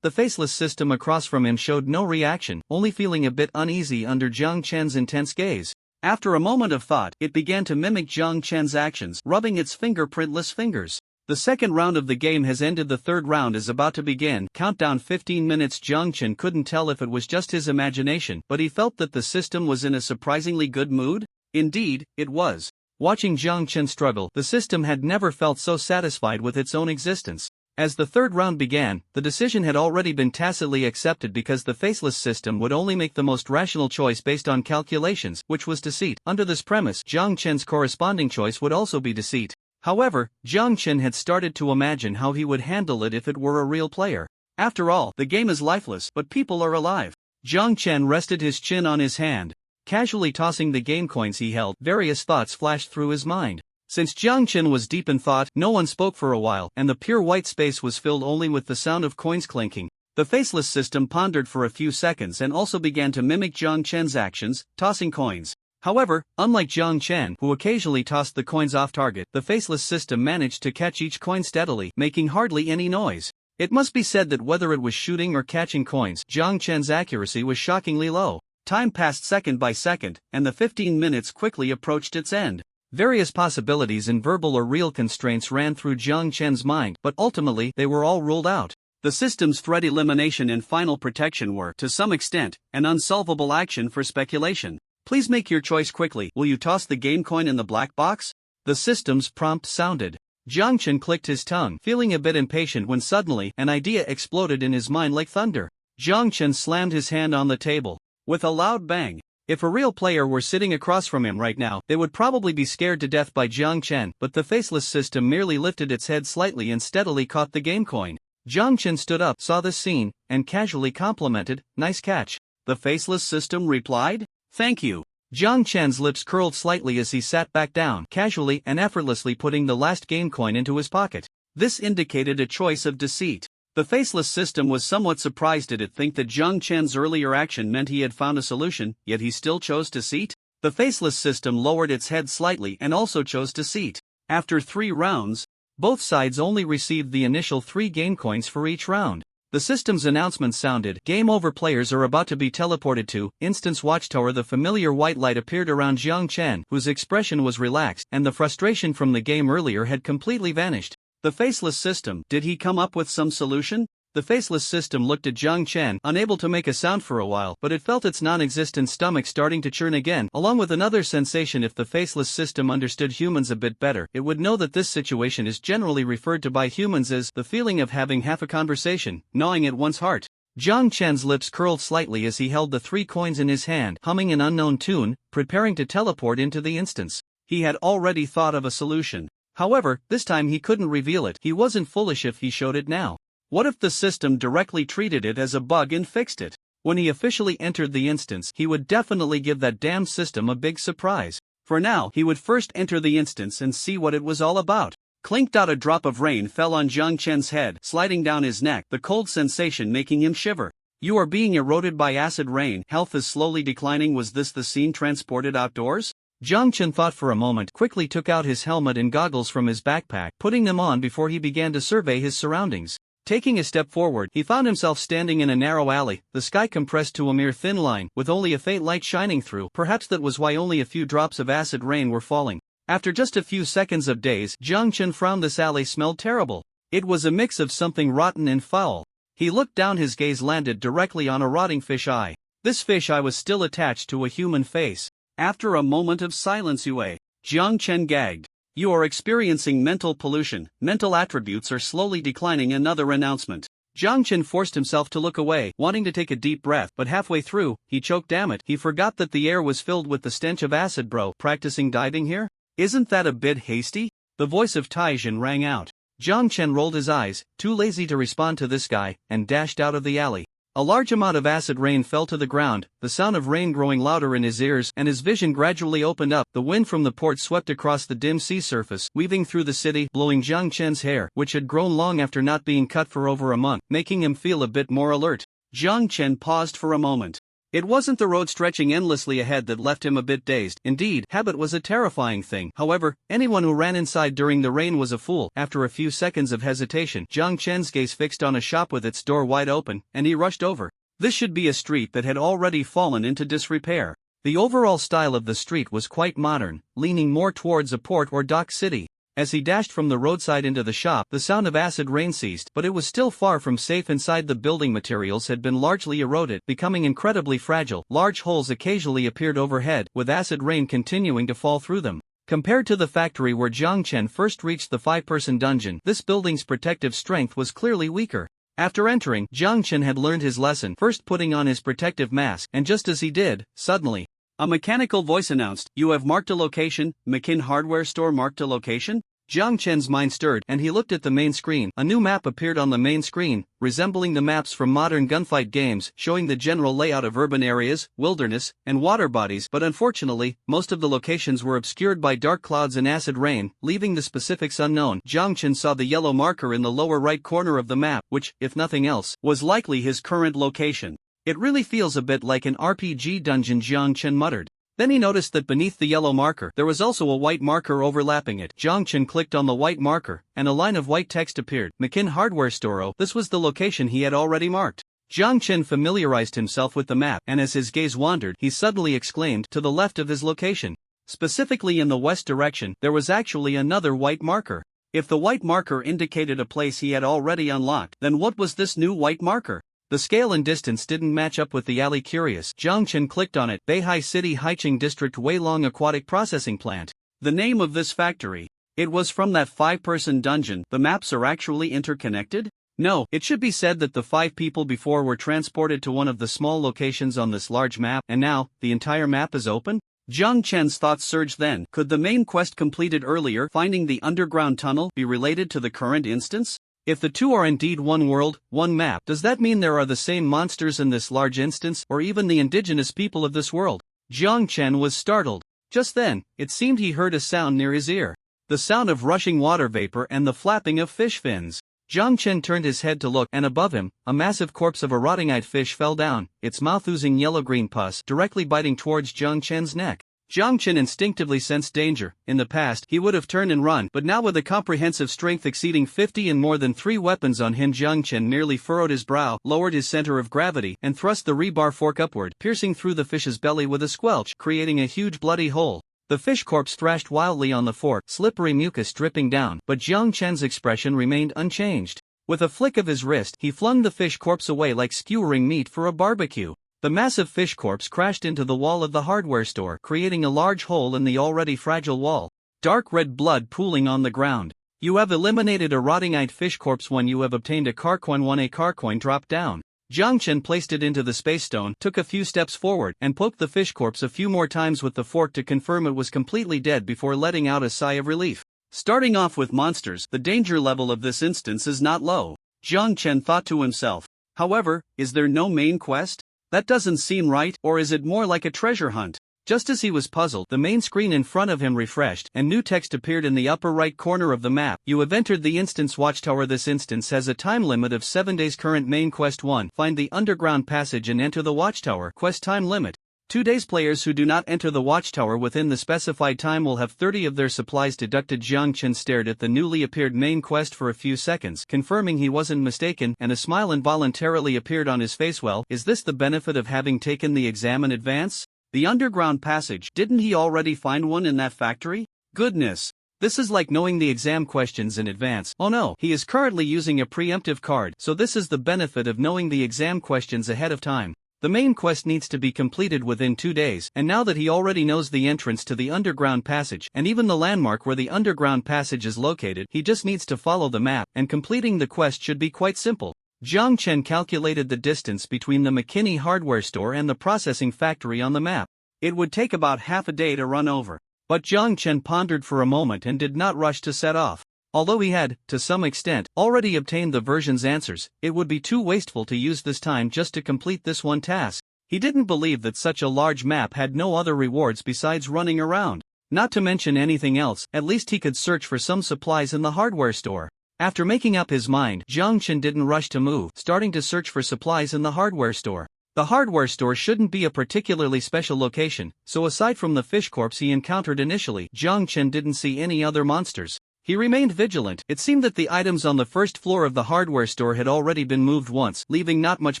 The faceless system across from him showed no reaction, only feeling a bit uneasy under Jiang Chen's intense gaze. After a moment of thought, it began to mimic Jiang Chen's actions, rubbing its fingerprintless fingers. The second round of the game has ended. The third round is about to begin. Countdown 15 minutes. Jiang Chen couldn't tell if it was just his imagination, but he felt that the system was in a surprisingly good mood. Indeed, it was. Watching Jiang Chen struggle, the system had never felt so satisfied with its own existence. As the third round began, the decision had already been tacitly accepted because the faceless system would only make the most rational choice based on calculations, which was deceit. Under this premise, Jiang Chen's corresponding choice would also be deceit. However, Jiang Chen had started to imagine how he would handle it if it were a real player. After all, the game is lifeless, but people are alive. Jiang Chen rested his chin on his hand. Casually tossing the game coins he held, various thoughts flashed through his mind. Since Jiang Chen was deep in thought, no one spoke for a while, and the pure white space was filled only with the sound of coins clinking. The faceless system pondered for a few seconds and also began to mimic Jiang Chen's actions, tossing coins. However, unlike Jiang Chen, who occasionally tossed the coins off target, the faceless system managed to catch each coin steadily, making hardly any noise. It must be said that whether it was shooting or catching coins, Jiang Chen's accuracy was shockingly low. Time passed second by second, and the 15 minutes quickly approached its end. Various possibilities in verbal or real constraints ran through Jiang Chen's mind, but ultimately they were all ruled out. The system's threat elimination and final protection were, to some extent, an unsolvable action for speculation. Please make your choice quickly. Will you toss the game coin in the black box? The system's prompt sounded. Jiang Chen clicked his tongue, feeling a bit impatient when suddenly an idea exploded in his mind like thunder. Jiang Chen slammed his hand on the table. With a loud bang. If a real player were sitting across from him right now, they would probably be scared to death by Jiang Chen, but the faceless system merely lifted its head slightly and steadily caught the game coin. Jiang Chen stood up, saw this scene, and casually complimented, "Nice catch." The faceless system replied, "Thank you." Jiang Chen's lips curled slightly as he sat back down, casually and effortlessly putting the last game coin into his pocket. This indicated a choice of deceit. The faceless system was somewhat surprised. Did it think that Jiang Chen's earlier action meant he had found a solution, yet he still chose deceit? The faceless system lowered its head slightly and also chose deceit. After 3 rounds, both sides only received the initial 3 game coins for each round. The system's announcement sounded, "Game over. Players are about to be teleported to Instance Watchtower." The familiar white light appeared around Jiang Chen, whose expression was relaxed, and the frustration from the game earlier had completely vanished. The faceless system, did he come up with some solution? The faceless system looked at Jiang Chen, unable to make a sound for a while, but it felt its non-existent stomach starting to churn again, along with another sensation. If the faceless system understood humans a bit better, it would know that this situation is generally referred to by humans as the feeling of having half a conversation, gnawing at one's heart. Jiang Chen's lips curled slightly as he held the 3 coins in his hand, humming an unknown tune, preparing to teleport into the instance. He had already thought of a solution. However, this time he couldn't reveal it. He wasn't foolish if he showed it now. What if the system directly treated it as a bug and fixed it? When he officially entered the instance, he would definitely give that damn system a big surprise. For now, he would first enter the instance and see what it was all about. Clinked out. A drop of rain fell on Jiang Chen's head, sliding down his neck, the cold sensation making him shiver. You are being eroded by acid rain. Health is slowly declining. Was this the scene transported outdoors? Jiang Chen thought for a moment, quickly took out his helmet and goggles from his backpack, putting them on before he began to survey his surroundings. Taking a step forward, he found himself standing in a narrow alley, the sky compressed to a mere thin line, with only a faint light shining through. Perhaps that was why only a few drops of acid rain were falling. After just a few seconds of daze, Jiang Chen frowned. This alley smelled terrible. It was a mix of something rotten and foul. He looked down. His gaze landed directly on a rotting fish eye. This fish eye was still attached to a human face. After a moment of silence, Jiang Chen gagged. You are experiencing mental pollution. Mental attributes are slowly declining. Another announcement. Jiang Chen forced himself to look away, wanting to take a deep breath, but halfway through, he choked. Damn it, he forgot that the air was filled with the stench of acid. Bro, practicing diving here? Isn't that a bit hasty? The voice of Taijin rang out. Jiang Chen rolled his eyes, too lazy to respond to this guy, and dashed out of the alley. A large amount of acid rain fell to the ground, the sound of rain growing louder in his ears, and his vision gradually opened up. The wind from the port swept across the dim sea surface, weaving through the city, blowing Jiang Chen's hair, which had grown long after not being cut for over a month, making him feel a bit more alert. Jiang Chen paused for a moment. It wasn't the road stretching endlessly ahead that left him a bit dazed. Indeed, habit was a terrifying thing. However, anyone who ran inside during the rain was a fool. After a few seconds of hesitation, Jiang Chen's gaze fixed on a shop with its door wide open, and he rushed over. This should be a street that had already fallen into disrepair. The overall style of the street was quite modern, leaning more towards a port or dock city. As he dashed from the roadside into the shop, the sound of acid rain ceased, but it was still far from safe inside. The building materials had been largely eroded, becoming incredibly fragile. Large holes occasionally appeared overhead, with acid rain continuing to fall through them. Compared to the factory where Jiang Chen first reached the 5-person dungeon, this building's protective strength was clearly weaker. After entering, Jiang Chen had learned his lesson, first putting on his protective mask, and just as he did, suddenly, a mechanical voice announced, "You have marked a location." Makin hardware store marked a location? Jiang Chen's mind stirred, and he looked at the main screen. A new map appeared on the main screen, resembling the maps from modern gunfight games, showing the general layout of urban areas, wilderness, and water bodies. But unfortunately, most of the locations were obscured by dark clouds and acid rain, leaving the specifics unknown. Jiang Chen saw the yellow marker in the lower right corner of the map, which, if nothing else, was likely his current location. "It really feels a bit like an RPG dungeon," Jiang Chen muttered. Then he noticed that beneath the yellow marker, there was also a white marker overlapping it. Jiang Chen clicked on the white marker, and a line of white text appeared. Makin hardware store. Oh, this was the location he had already marked. Jiang Chen familiarized himself with the map, and as his gaze wandered, he suddenly exclaimed, "To the left of his location." Specifically in the west direction, there was actually another white marker. If the white marker indicated a place he had already unlocked, then what was this new white marker? The scale and distance didn't match up with the alley. Curious, Jiang Chen clicked on it. Beihai City Haiqing District Weilong Aquatic Processing Plant. The name of this factory. It was from that 5-person dungeon. The maps are actually interconnected? No, it should be said that the 5 people before were transported to one of the small locations on this large map, and now, the entire map is open? Jiang Chen's thoughts surged then. Could the main quest completed earlier, finding the underground tunnel, be related to the current instance? If the two are indeed one world, one map, does that mean there are the same monsters in this large instance, or even the indigenous people of this world? Jiang Chen was startled. Just then, it seemed he heard a sound near his ear. The sound of rushing water vapor and the flapping of fish fins. Jiang Chen turned his head to look, and above him, a massive corpse of a rotting-eyed fish fell down, its mouth oozing yellow-green pus, directly biting towards Jiang Chen's neck. Jiang Chen instinctively sensed danger. In the past, he would have turned and run, but now with a comprehensive strength exceeding 50 and more than 3 weapons on him, Jiang Chen merely furrowed his brow, lowered his center of gravity, and thrust the rebar fork upward, piercing through the fish's belly with a squelch, creating a huge bloody hole. The fish corpse thrashed wildly on the fork, slippery mucus dripping down, but Jiang Chen's expression remained unchanged. With a flick of his wrist, he flung the fish corpse away like skewering meat for a barbecue. The massive fish corpse crashed into the wall of the hardware store, creating a large hole in the already fragile wall. Dark red blood pooling on the ground. You have eliminated a rotting-eyed fish corpse when you have obtained a car coin. 1 A car coin dropped down. Jiang Chen placed it into the space stone, took a few steps forward, and poked the fish corpse a few more times with the fork to confirm it was completely dead before letting out a sigh of relief. Starting off with monsters, the danger level of this instance is not low, Jiang Chen thought to himself. However, is there no main quest? That doesn't seem right, or is it more like a treasure hunt? Just as he was puzzled, the main screen in front of him refreshed, and new text appeared in the upper right corner of the map. You have entered the instance watchtower. This instance has a time limit of 7 days. Current main quest 1. Find the underground passage and enter the watchtower. Quest time limit. 2 days. Players who do not enter the watchtower within the specified time will have 30 of their supplies deducted. Jiang Chen stared at the newly appeared main quest for a few seconds, confirming he wasn't mistaken, and a smile involuntarily appeared on his face. Well, is this the benefit of having taken the exam in advance? The underground passage, didn't he already find one in that factory? Goodness. This is like knowing the exam questions in advance. Oh no, he is currently using a preemptive card, so this is the benefit of knowing the exam questions ahead of time. The main quest needs to be completed within 2 days, and now that he already knows the entrance to the underground passage, and even the landmark where the underground passage is located, he just needs to follow the map, and completing the quest should be quite simple. Jiang Chen calculated the distance between the McKinney hardware store and the processing factory on the map. It would take about half a day to run over. But Jiang Chen pondered for a moment and did not rush to set off. Although he had, to some extent, already obtained the version's answers, it would be too wasteful to use this time just to complete this one task. He didn't believe that such a large map had no other rewards besides running around. Not to mention anything else, at least he could search for some supplies in the hardware store. After making up his mind, Jiang Chen didn't rush to move, starting to search for supplies in the hardware store. The hardware store shouldn't be a particularly special location, so aside from the fish corpse he encountered initially, Jiang Chen didn't see any other monsters. He remained vigilant. It seemed that the items on the first floor of the hardware store had already been moved once, leaving not much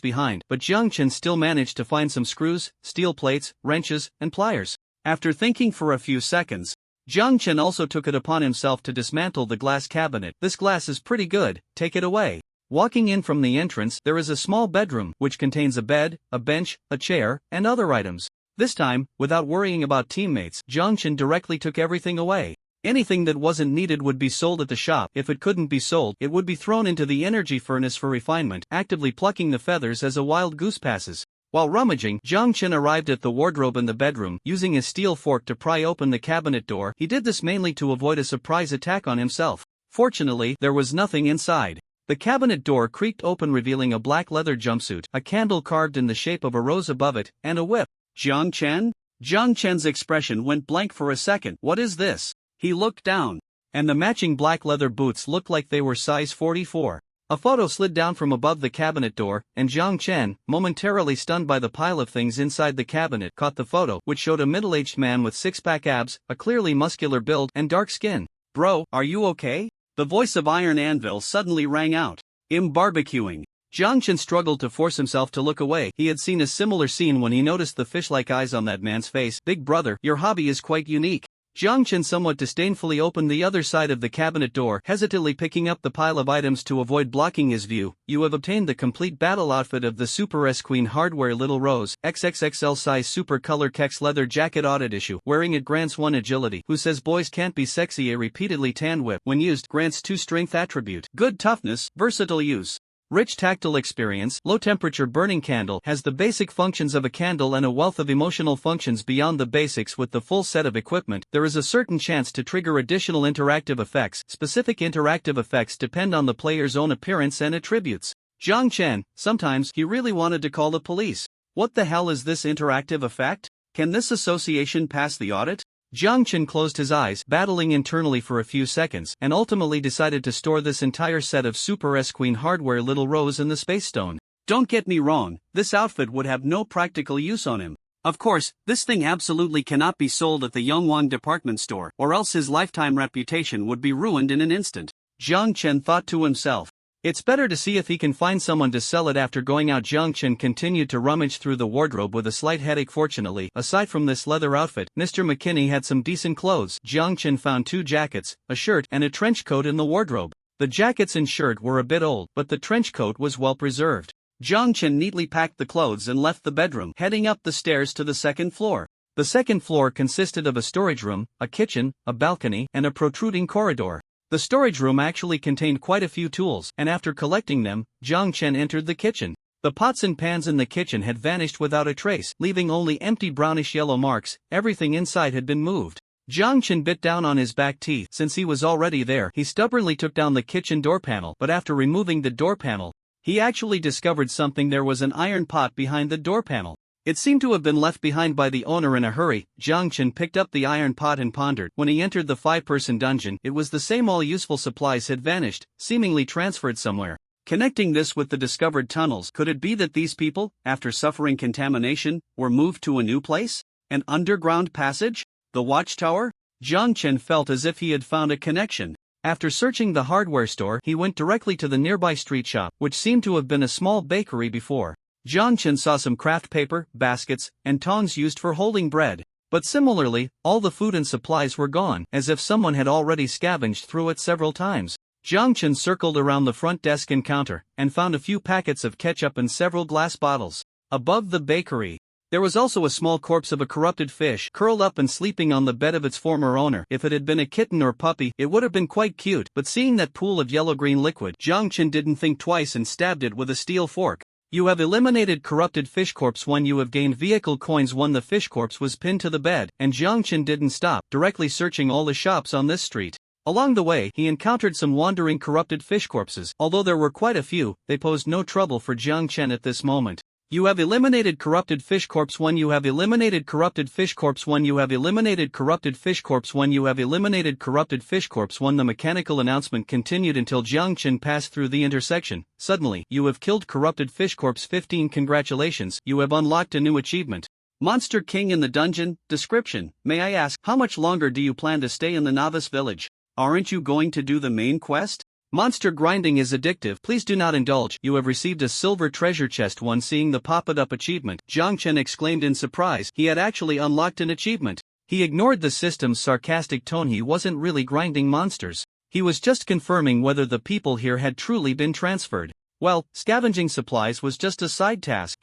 behind, but Jiang Chen still managed to find some screws, steel plates, wrenches, and pliers. After thinking for a few seconds, Jiang Chen also took it upon himself to dismantle the glass cabinet. This glass is pretty good, take it away. Walking in from the entrance, there is a small bedroom, which contains a bed, a bench, a chair, and other items. This time, without worrying about teammates, Jiang Chen directly took everything away. Anything that wasn't needed would be sold at the shop. If it couldn't be sold, it would be thrown into the energy furnace for refinement, actively plucking the feathers as a wild goose passes. While rummaging, Jiang Chen arrived at the wardrobe in the bedroom, using a steel fork to pry open the cabinet door. He did this mainly to avoid a surprise attack on himself. Fortunately, there was nothing inside. The cabinet door creaked open, revealing a black leather jumpsuit, a candle carved in the shape of a rose above it, and a whip. Jiang Chen? Jiang Chen's expression went blank for a second. What is this? He looked down, and the matching black leather boots looked like they were size 44. A photo slid down from above the cabinet door, and Jiang Chen, momentarily stunned by the pile of things inside the cabinet, caught the photo, which showed a middle-aged man with six-pack abs, a clearly muscular build, and dark skin. Bro, are you okay? The voice of Iron Anvil suddenly rang out. Barbecuing. Jiang Chen struggled to force himself to look away. He had seen a similar scene when he noticed the fish-like eyes on that man's face. Big brother, your hobby is quite unique. Jiang Chen somewhat disdainfully opened the other side of the cabinet door, hesitantly picking up the pile of items to avoid blocking his view. You have obtained the complete battle outfit of the Super S Queen Hardware Little Rose, XXXL size super color Kex leather jacket audit issue, wearing it grants 1 agility. Who says boys can't be sexy? A repeatedly tanned whip, when used, grants 2 strength attribute. Good toughness, versatile use. Rich tactile experience. Low temperature burning candle has the basic functions of a candle and a wealth of emotional functions beyond the basics. With the full set of equipment, there is a certain chance to trigger additional interactive effects. Specific interactive effects depend on the player's own appearance and attributes. Jiang Chen, sometimes he really wanted to call the police. What the hell is this interactive effect? Can this association pass the audit? Jiang Chen closed his eyes, battling internally for a few seconds, and ultimately decided to store this entire set of Super S Queen Hardware Little Rose in the Space Stone. Don't get me wrong, this outfit would have no practical use on him. Of course, this thing absolutely cannot be sold at the Yongwang department store, or else his lifetime reputation would be ruined in an instant. Jiang Chen thought to himself. It's better to see if he can find someone to sell it. After going out, Jiang Chen continued to rummage through the wardrobe with a slight headache. Fortunately, aside from this leather outfit, Mr. McKinney had some decent clothes. Jiang Chen found 2 jackets, a shirt, and a trench coat in the wardrobe. The jackets and shirt were a bit old, but the trench coat was well preserved. Jiang Chen neatly packed the clothes and left the bedroom, heading up the stairs to the second floor. The second floor consisted of a storage room, a kitchen, a balcony, and a protruding corridor. The storage room actually contained quite a few tools, and after collecting them, Jiang Chen entered the kitchen. The pots and pans in the kitchen had vanished without a trace, leaving only empty brownish-yellow marks. Everything inside had been moved. Jiang Chen bit down on his back teeth. Since he was already there, he stubbornly took down the kitchen door panel, but after removing the door panel, he actually discovered something. There was an iron pot behind the door panel. It seemed to have been left behind by the owner in a hurry. Jiang Chen picked up the iron pot and pondered. When he entered the 5-person dungeon, it was the same. All useful supplies had vanished, seemingly transferred somewhere. Connecting this with the discovered tunnels, could it be that these people, after suffering contamination, were moved to a new place? An underground passage? The watchtower? Jiang Chen felt as if he had found a connection. After searching the hardware store, he went directly to the nearby street shop, which seemed to have been a small bakery before. Jiang Chen saw some craft paper, baskets, and tongs used for holding bread. But similarly, all the food and supplies were gone, as if someone had already scavenged through it several times. Jiang Chen circled around the front desk and counter, and found a few packets of ketchup and several glass bottles. Above the bakery, there was also a small corpse of a corrupted fish, curled up and sleeping on the bed of its former owner. If it had been a kitten or puppy, it would have been quite cute, but seeing that pool of yellow-green liquid, Jiang Chen didn't think twice and stabbed it with a steel fork. You have eliminated corrupted fish corpse 1. You have gained vehicle coins 1. The fish corpse was pinned to the bed, and Jiang Chen didn't stop, directly searching all the shops on this street. Along the way, he encountered some wandering corrupted fish corpses. Although there were quite a few, they posed no trouble for Jiang Chen at this moment. You have eliminated corrupted fish corpse 1. You have eliminated corrupted fish corpse 1. You have eliminated corrupted fish corpse 1. You have eliminated corrupted fish corpse 1. The mechanical announcement continued until Jiang Chen passed through the intersection. Suddenly, you have killed corrupted fish corpse 15. Congratulations, you have unlocked a new achievement. Monster King in the dungeon. Description: may I ask, how much longer do you plan to stay in the novice village? Aren't you going to do the main quest? Monster grinding is addictive. Please do not indulge. You have received a silver treasure chest. 1. Seeing the pop-it-up achievement, Jiang Chen exclaimed in surprise. He had actually unlocked an achievement. He ignored the system's sarcastic tone. He wasn't really grinding monsters. He was just confirming whether the people here had truly been transferred. Well, scavenging supplies was just a side task.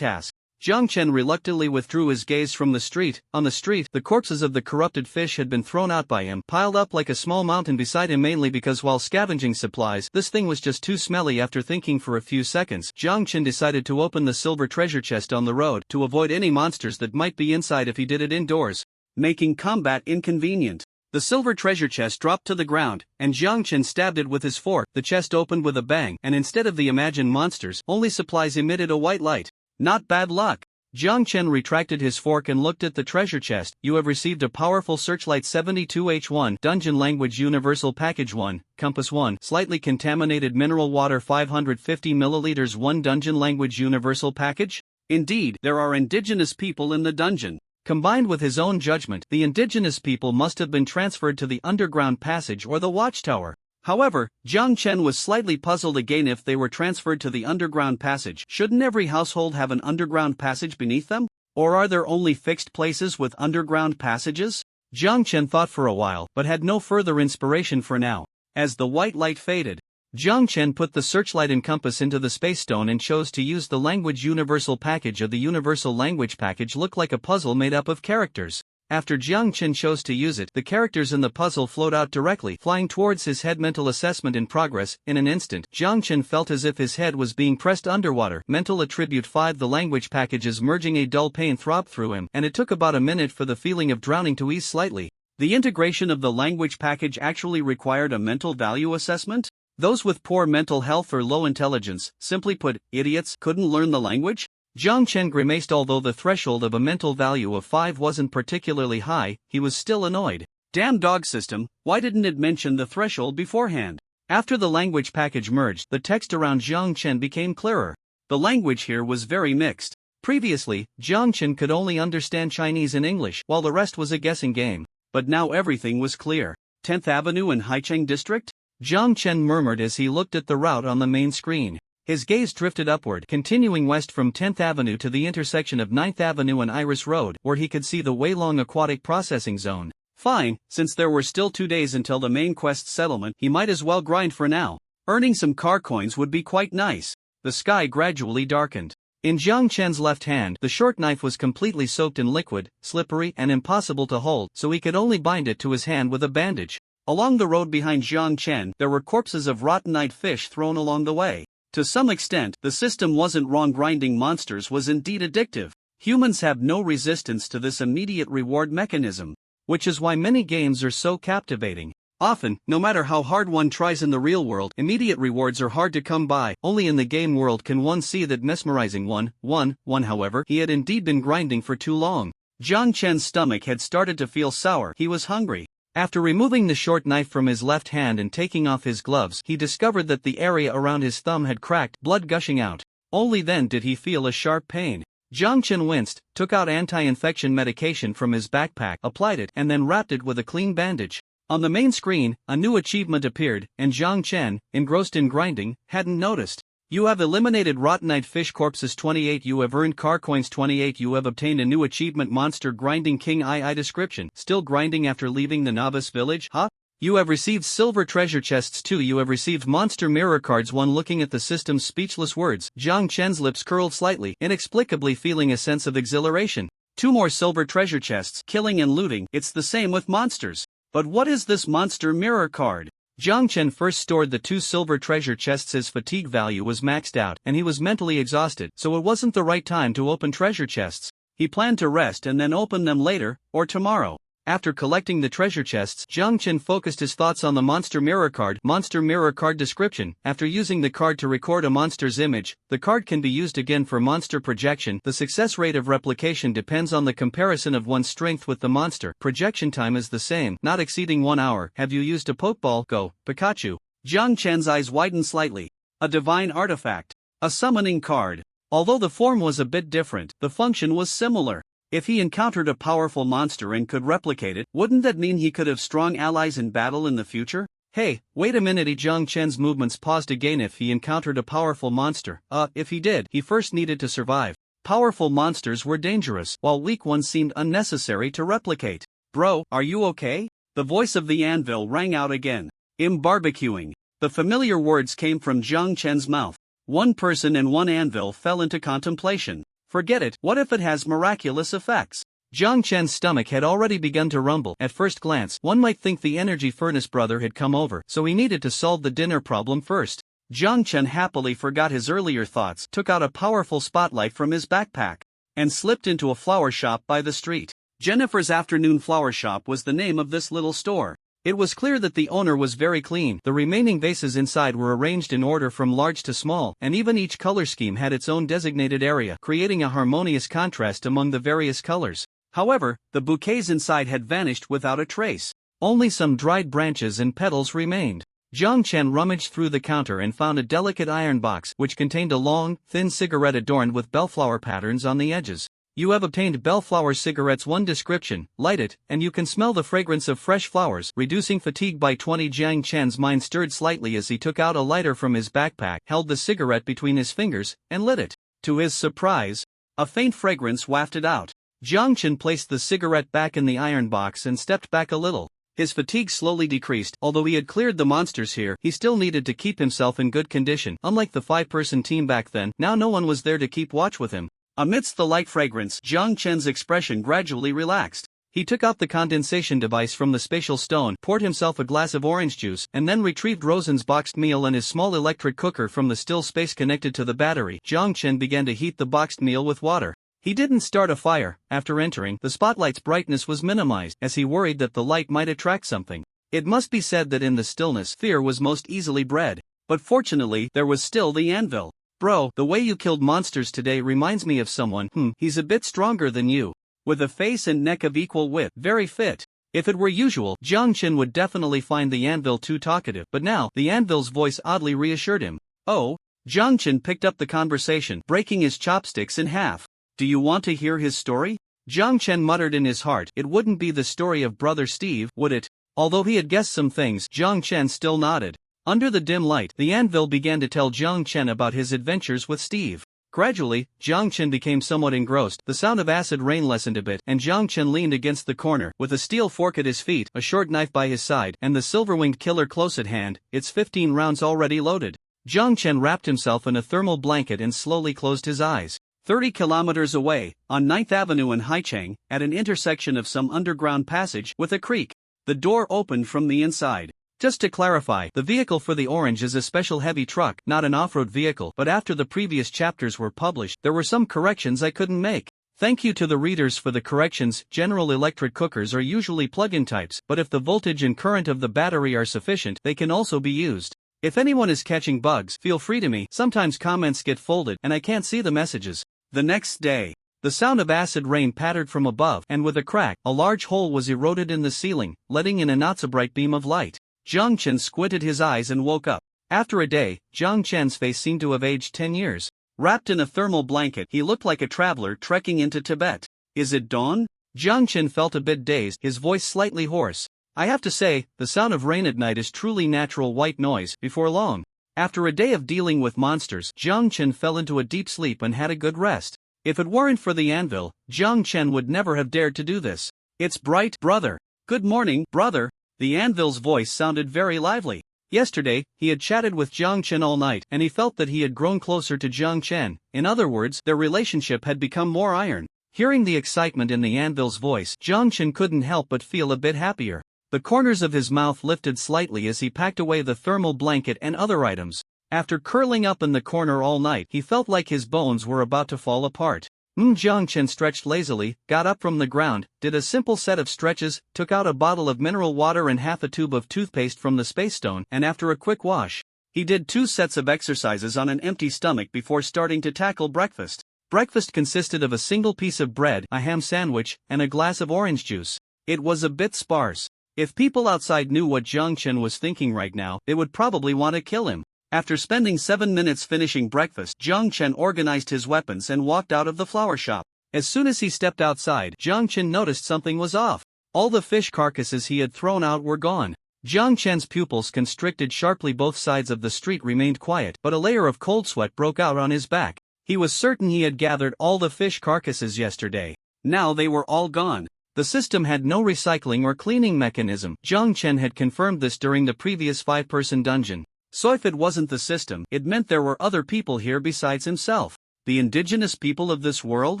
Jiang Chen reluctantly withdrew his gaze from the street. On the street, the corpses of the corrupted fish had been thrown out by him, piled up like a small mountain beside him, mainly because while scavenging supplies, this thing was just too smelly. After thinking for a few seconds, Jiang Chen decided to open the silver treasure chest on the road, to avoid any monsters that might be inside if he did it indoors, making combat inconvenient. The silver treasure chest dropped to the ground, and Jiang Chen stabbed it with his fork. The chest opened with a bang, and instead of the imagined monsters, only supplies emitted a white light. Not bad luck. Jiang Chen retracted his fork and looked at the treasure chest. You have received a powerful searchlight 72H1, Dungeon Language Universal Package 1, Compass 1, Slightly Contaminated Mineral Water 550 milliliters 1 Dungeon Language Universal Package? Indeed, there are indigenous people in the dungeon. Combined with his own judgment, the indigenous people must have been transferred to the underground passage or the watchtower. However, Jiang Chen was slightly puzzled again. If they were transferred to the underground passage, shouldn't every household have an underground passage beneath them? Or are there only fixed places with underground passages? Jiang Chen thought for a while, but had no further inspiration for now. As the white light faded, Jiang Chen put the searchlight and compass into the space stone and chose to use the language universal package. The universal language package looked like a puzzle made up of characters. After Jiang Chen chose to use it, the characters in the puzzle flowed out directly, flying towards his head. Mental assessment in progress. In an instant, Jiang Chen felt as if his head was being pressed underwater. Mental attribute 5. The language packages merging. A dull pain throbbed through him, and it took about a minute for the feeling of drowning to ease slightly. The integration of the language package actually required a mental value assessment? Those with poor mental health or low intelligence, simply put, idiots, couldn't learn the language? Jiang Chen grimaced. Although the threshold of a mental value of 5 wasn't particularly high, he was still annoyed. Damn dog system, why didn't it mention the threshold beforehand? After the language package merged, the text around Jiang Chen became clearer. The language here was very mixed. Previously, Jiang Chen could only understand Chinese and English, while the rest was a guessing game. But now everything was clear. 10th Avenue in Haicheng District? Jiang Chen murmured as he looked at the route on the main screen. His gaze drifted upward, continuing west from 10th Avenue to the intersection of 9th Avenue and Iris Road, where he could see the Weilong Aquatic Processing Zone. Fine, since there were still 2 days until the main quest settlement, he might as well grind for now. Earning some car coins would be quite nice. The sky gradually darkened. In Jiang Chen's left hand, the short knife was completely soaked in liquid, slippery and impossible to hold, so he could only bind it to his hand with a bandage. Along the road behind Jiang Chen, there were corpses of rotten-eyed fish thrown along the way. To some extent, the system wasn't wrong. Grinding monsters was indeed addictive. Humans have no resistance to this immediate reward mechanism, which is why many games are so captivating. Often, no matter how hard one tries in the real world, immediate rewards are hard to come by. Only in the game world can one see that mesmerizing one. However, he had indeed been grinding for too long. Jiang Chen's stomach had started to feel sour. He was hungry. After removing the short knife from his left hand and taking off his gloves, he discovered that the area around his thumb had cracked, blood gushing out. Only then did he feel a sharp pain. Jiang Chen winced, took out anti-infection medication from his backpack, applied it, and then wrapped it with a clean bandage. On the main screen, a new achievement appeared, and Jiang Chen, engrossed in grinding, hadn't noticed. You have eliminated rotten-eyed fish corpses 28. You have earned car coins 28. You have obtained a new achievement, Monster Grinding King II. Description: still grinding after leaving the novice village? Huh? You have received silver treasure chests 2. You have received monster mirror cards 1. Looking at the system's speechless words, Jiang Chen's lips curled slightly, inexplicably feeling a sense of exhilaration. 2 more silver treasure chests, killing and looting. It's the same with monsters. But what is this monster mirror card? Jiang Chen first stored the 2 silver treasure chests. His fatigue value was maxed out, and he was mentally exhausted, so it wasn't the right time to open treasure chests. He planned to rest and then open them later, or tomorrow. After collecting the treasure chests, Jiang Chen focused his thoughts on the monster mirror card. Monster mirror card description. After using the card to record a monster's image, the card can be used again for monster projection. The success rate of replication depends on the comparison of one's strength with the monster. Projection time is the same, not exceeding 1 hour. Have you used a Pokeball? Go, Pikachu. Jiang Chen's eyes widened slightly. A divine artifact. A summoning card. Although the form was a bit different, the function was similar. If he encountered a powerful monster and could replicate it, wouldn't that mean he could have strong allies in battle in the future? Hey, wait a minute. Jiang Chen's movements paused again. If he encountered a powerful monster, if he did, he first needed to survive. Powerful monsters were dangerous, while weak ones seemed unnecessary to replicate. Bro, are you okay? The voice of the anvil rang out again. Barbecuing. The familiar words came from Jiang Chen's mouth. One person and one anvil fell into contemplation. Forget it, what if it has miraculous effects? Jiang Chen's stomach had already begun to rumble. At first glance, one might think the energy furnace brother had come over, so he needed to solve the dinner problem first. Jiang Chen happily forgot his earlier thoughts, took out a powerful spotlight from his backpack, and slipped into a flower shop by the street. Jennifer's Afternoon Flower Shop was the name of this little store. It was clear that the owner was very clean. The remaining vases inside were arranged in order from large to small, and even each color scheme had its own designated area, creating a harmonious contrast among the various colors. However, the bouquets inside had vanished without a trace. Only some dried branches and petals remained. Jiang Chen rummaged through the counter and found a delicate iron box which contained a long, thin cigarette adorned with bellflower patterns on the edges. You have obtained bellflower cigarettes. 1 description, light it, and you can smell the fragrance of fresh flowers, reducing fatigue by 20. Jiang Chen's mind stirred slightly as he took out a lighter from his backpack, held the cigarette between his fingers, and lit it. To his surprise, a faint fragrance wafted out. Jiang Chen placed the cigarette back in the iron box and stepped back a little. His fatigue slowly decreased. Although he had cleared the monsters here, he still needed to keep himself in good condition. Unlike the 5-person team back then, now no one was there to keep watch with him. Amidst the light fragrance, Jiang Chen's expression gradually relaxed. He took out the condensation device from the spatial stone, poured himself a glass of orange juice, and then retrieved Rosen's boxed meal and his small electric cooker from the still space connected to the battery. Jiang Chen began to heat the boxed meal with water. He didn't start a fire. After entering, the spotlight's brightness was minimized, as he worried that the light might attract something. It must be said that in the stillness, fear was most easily bred. But fortunately, there was still the anvil. Bro, the way you killed monsters today reminds me of someone. He's a bit stronger than you. With a face and neck of equal width, very fit. If it were usual, Jiang Chen would definitely find the anvil too talkative, but now, the anvil's voice oddly reassured him. Oh? Jiang Chen picked up the conversation, breaking his chopsticks in half. Do you want to hear his story? Jiang Chen muttered in his heart. It wouldn't be the story of Brother Steve, would it? Although he had guessed some things, Jiang Chen still nodded. Under the dim light, the anvil began to tell Jiang Chen about his adventures with Steve. Gradually, Jiang Chen became somewhat engrossed. The sound of acid rain lessened a bit, and Jiang Chen leaned against the corner, with a steel fork at his feet, a short knife by his side, and the silver-winged killer close at hand, its 15 rounds already loaded. Jiang Chen wrapped himself in a thermal blanket and slowly closed his eyes. 30 kilometers away, on 9th Avenue in Haicheng, at an intersection of some underground passage with a creak, the door opened from the inside. Just to clarify, the vehicle for the orange is a special heavy truck, not an off-road vehicle, but after the previous chapters were published, there were some corrections I couldn't make. Thank you to the readers for the corrections. General electric cookers are usually plug-in types, but if the voltage and current of the battery are sufficient, they can also be used. If anyone is catching bugs, feel free to me. Sometimes comments get folded, and I can't see the messages. The next day, the sound of acid rain pattered from above, and with a crack, a large hole was eroded in the ceiling, letting in a not-so-bright beam of light. Jiang Chen squinted his eyes and woke up. After a day, Jiang Chen's face seemed to have aged 10 years. Wrapped in a thermal blanket, he looked like a traveler trekking into Tibet. Is it dawn? Jiang Chen felt a bit dazed, his voice slightly hoarse. I have to say, the sound of rain at night is truly natural white noise. Before long, after a day of dealing with monsters, Jiang Chen fell into a deep sleep and had a good rest. If it weren't for the anvil, Jiang Chen would never have dared to do this. It's bright, brother. Good morning, brother. The anvil's voice sounded very lively. Yesterday, he had chatted with Jiang Chen all night, and he felt that he had grown closer to Jiang Chen. In other words, their relationship had become more iron. Hearing the excitement in the anvil's voice, Jiang Chen couldn't help but feel a bit happier. The corners of his mouth lifted slightly as he packed away the thermal blanket and other items. After curling up in the corner all night, he felt like his bones were about to fall apart. Jiang Chen stretched lazily, got up from the ground, did a simple set of stretches, took out a bottle of mineral water and half a tube of toothpaste from the space stone, and after a quick wash, he did 2 sets of exercises on an empty stomach before starting to tackle breakfast. Breakfast consisted of a single piece of bread, a ham sandwich, and a glass of orange juice. It was a bit sparse. If people outside knew what Jiang Chen was thinking right now, they would probably want to kill him. After spending 7 minutes finishing breakfast, Jiang Chen organized his weapons and walked out of the flower shop. As soon as he stepped outside, Jiang Chen noticed something was off. All the fish carcasses he had thrown out were gone. Jiang Chen's pupils constricted sharply. Both sides of the street remained quiet, but a layer of cold sweat broke out on his back. He was certain he had gathered all the fish carcasses yesterday. Now they were all gone. The system had no recycling or cleaning mechanism. Jiang Chen had confirmed this during the previous 5-person dungeon. So if it wasn't the system, it meant there were other people here besides himself. The indigenous people of this world?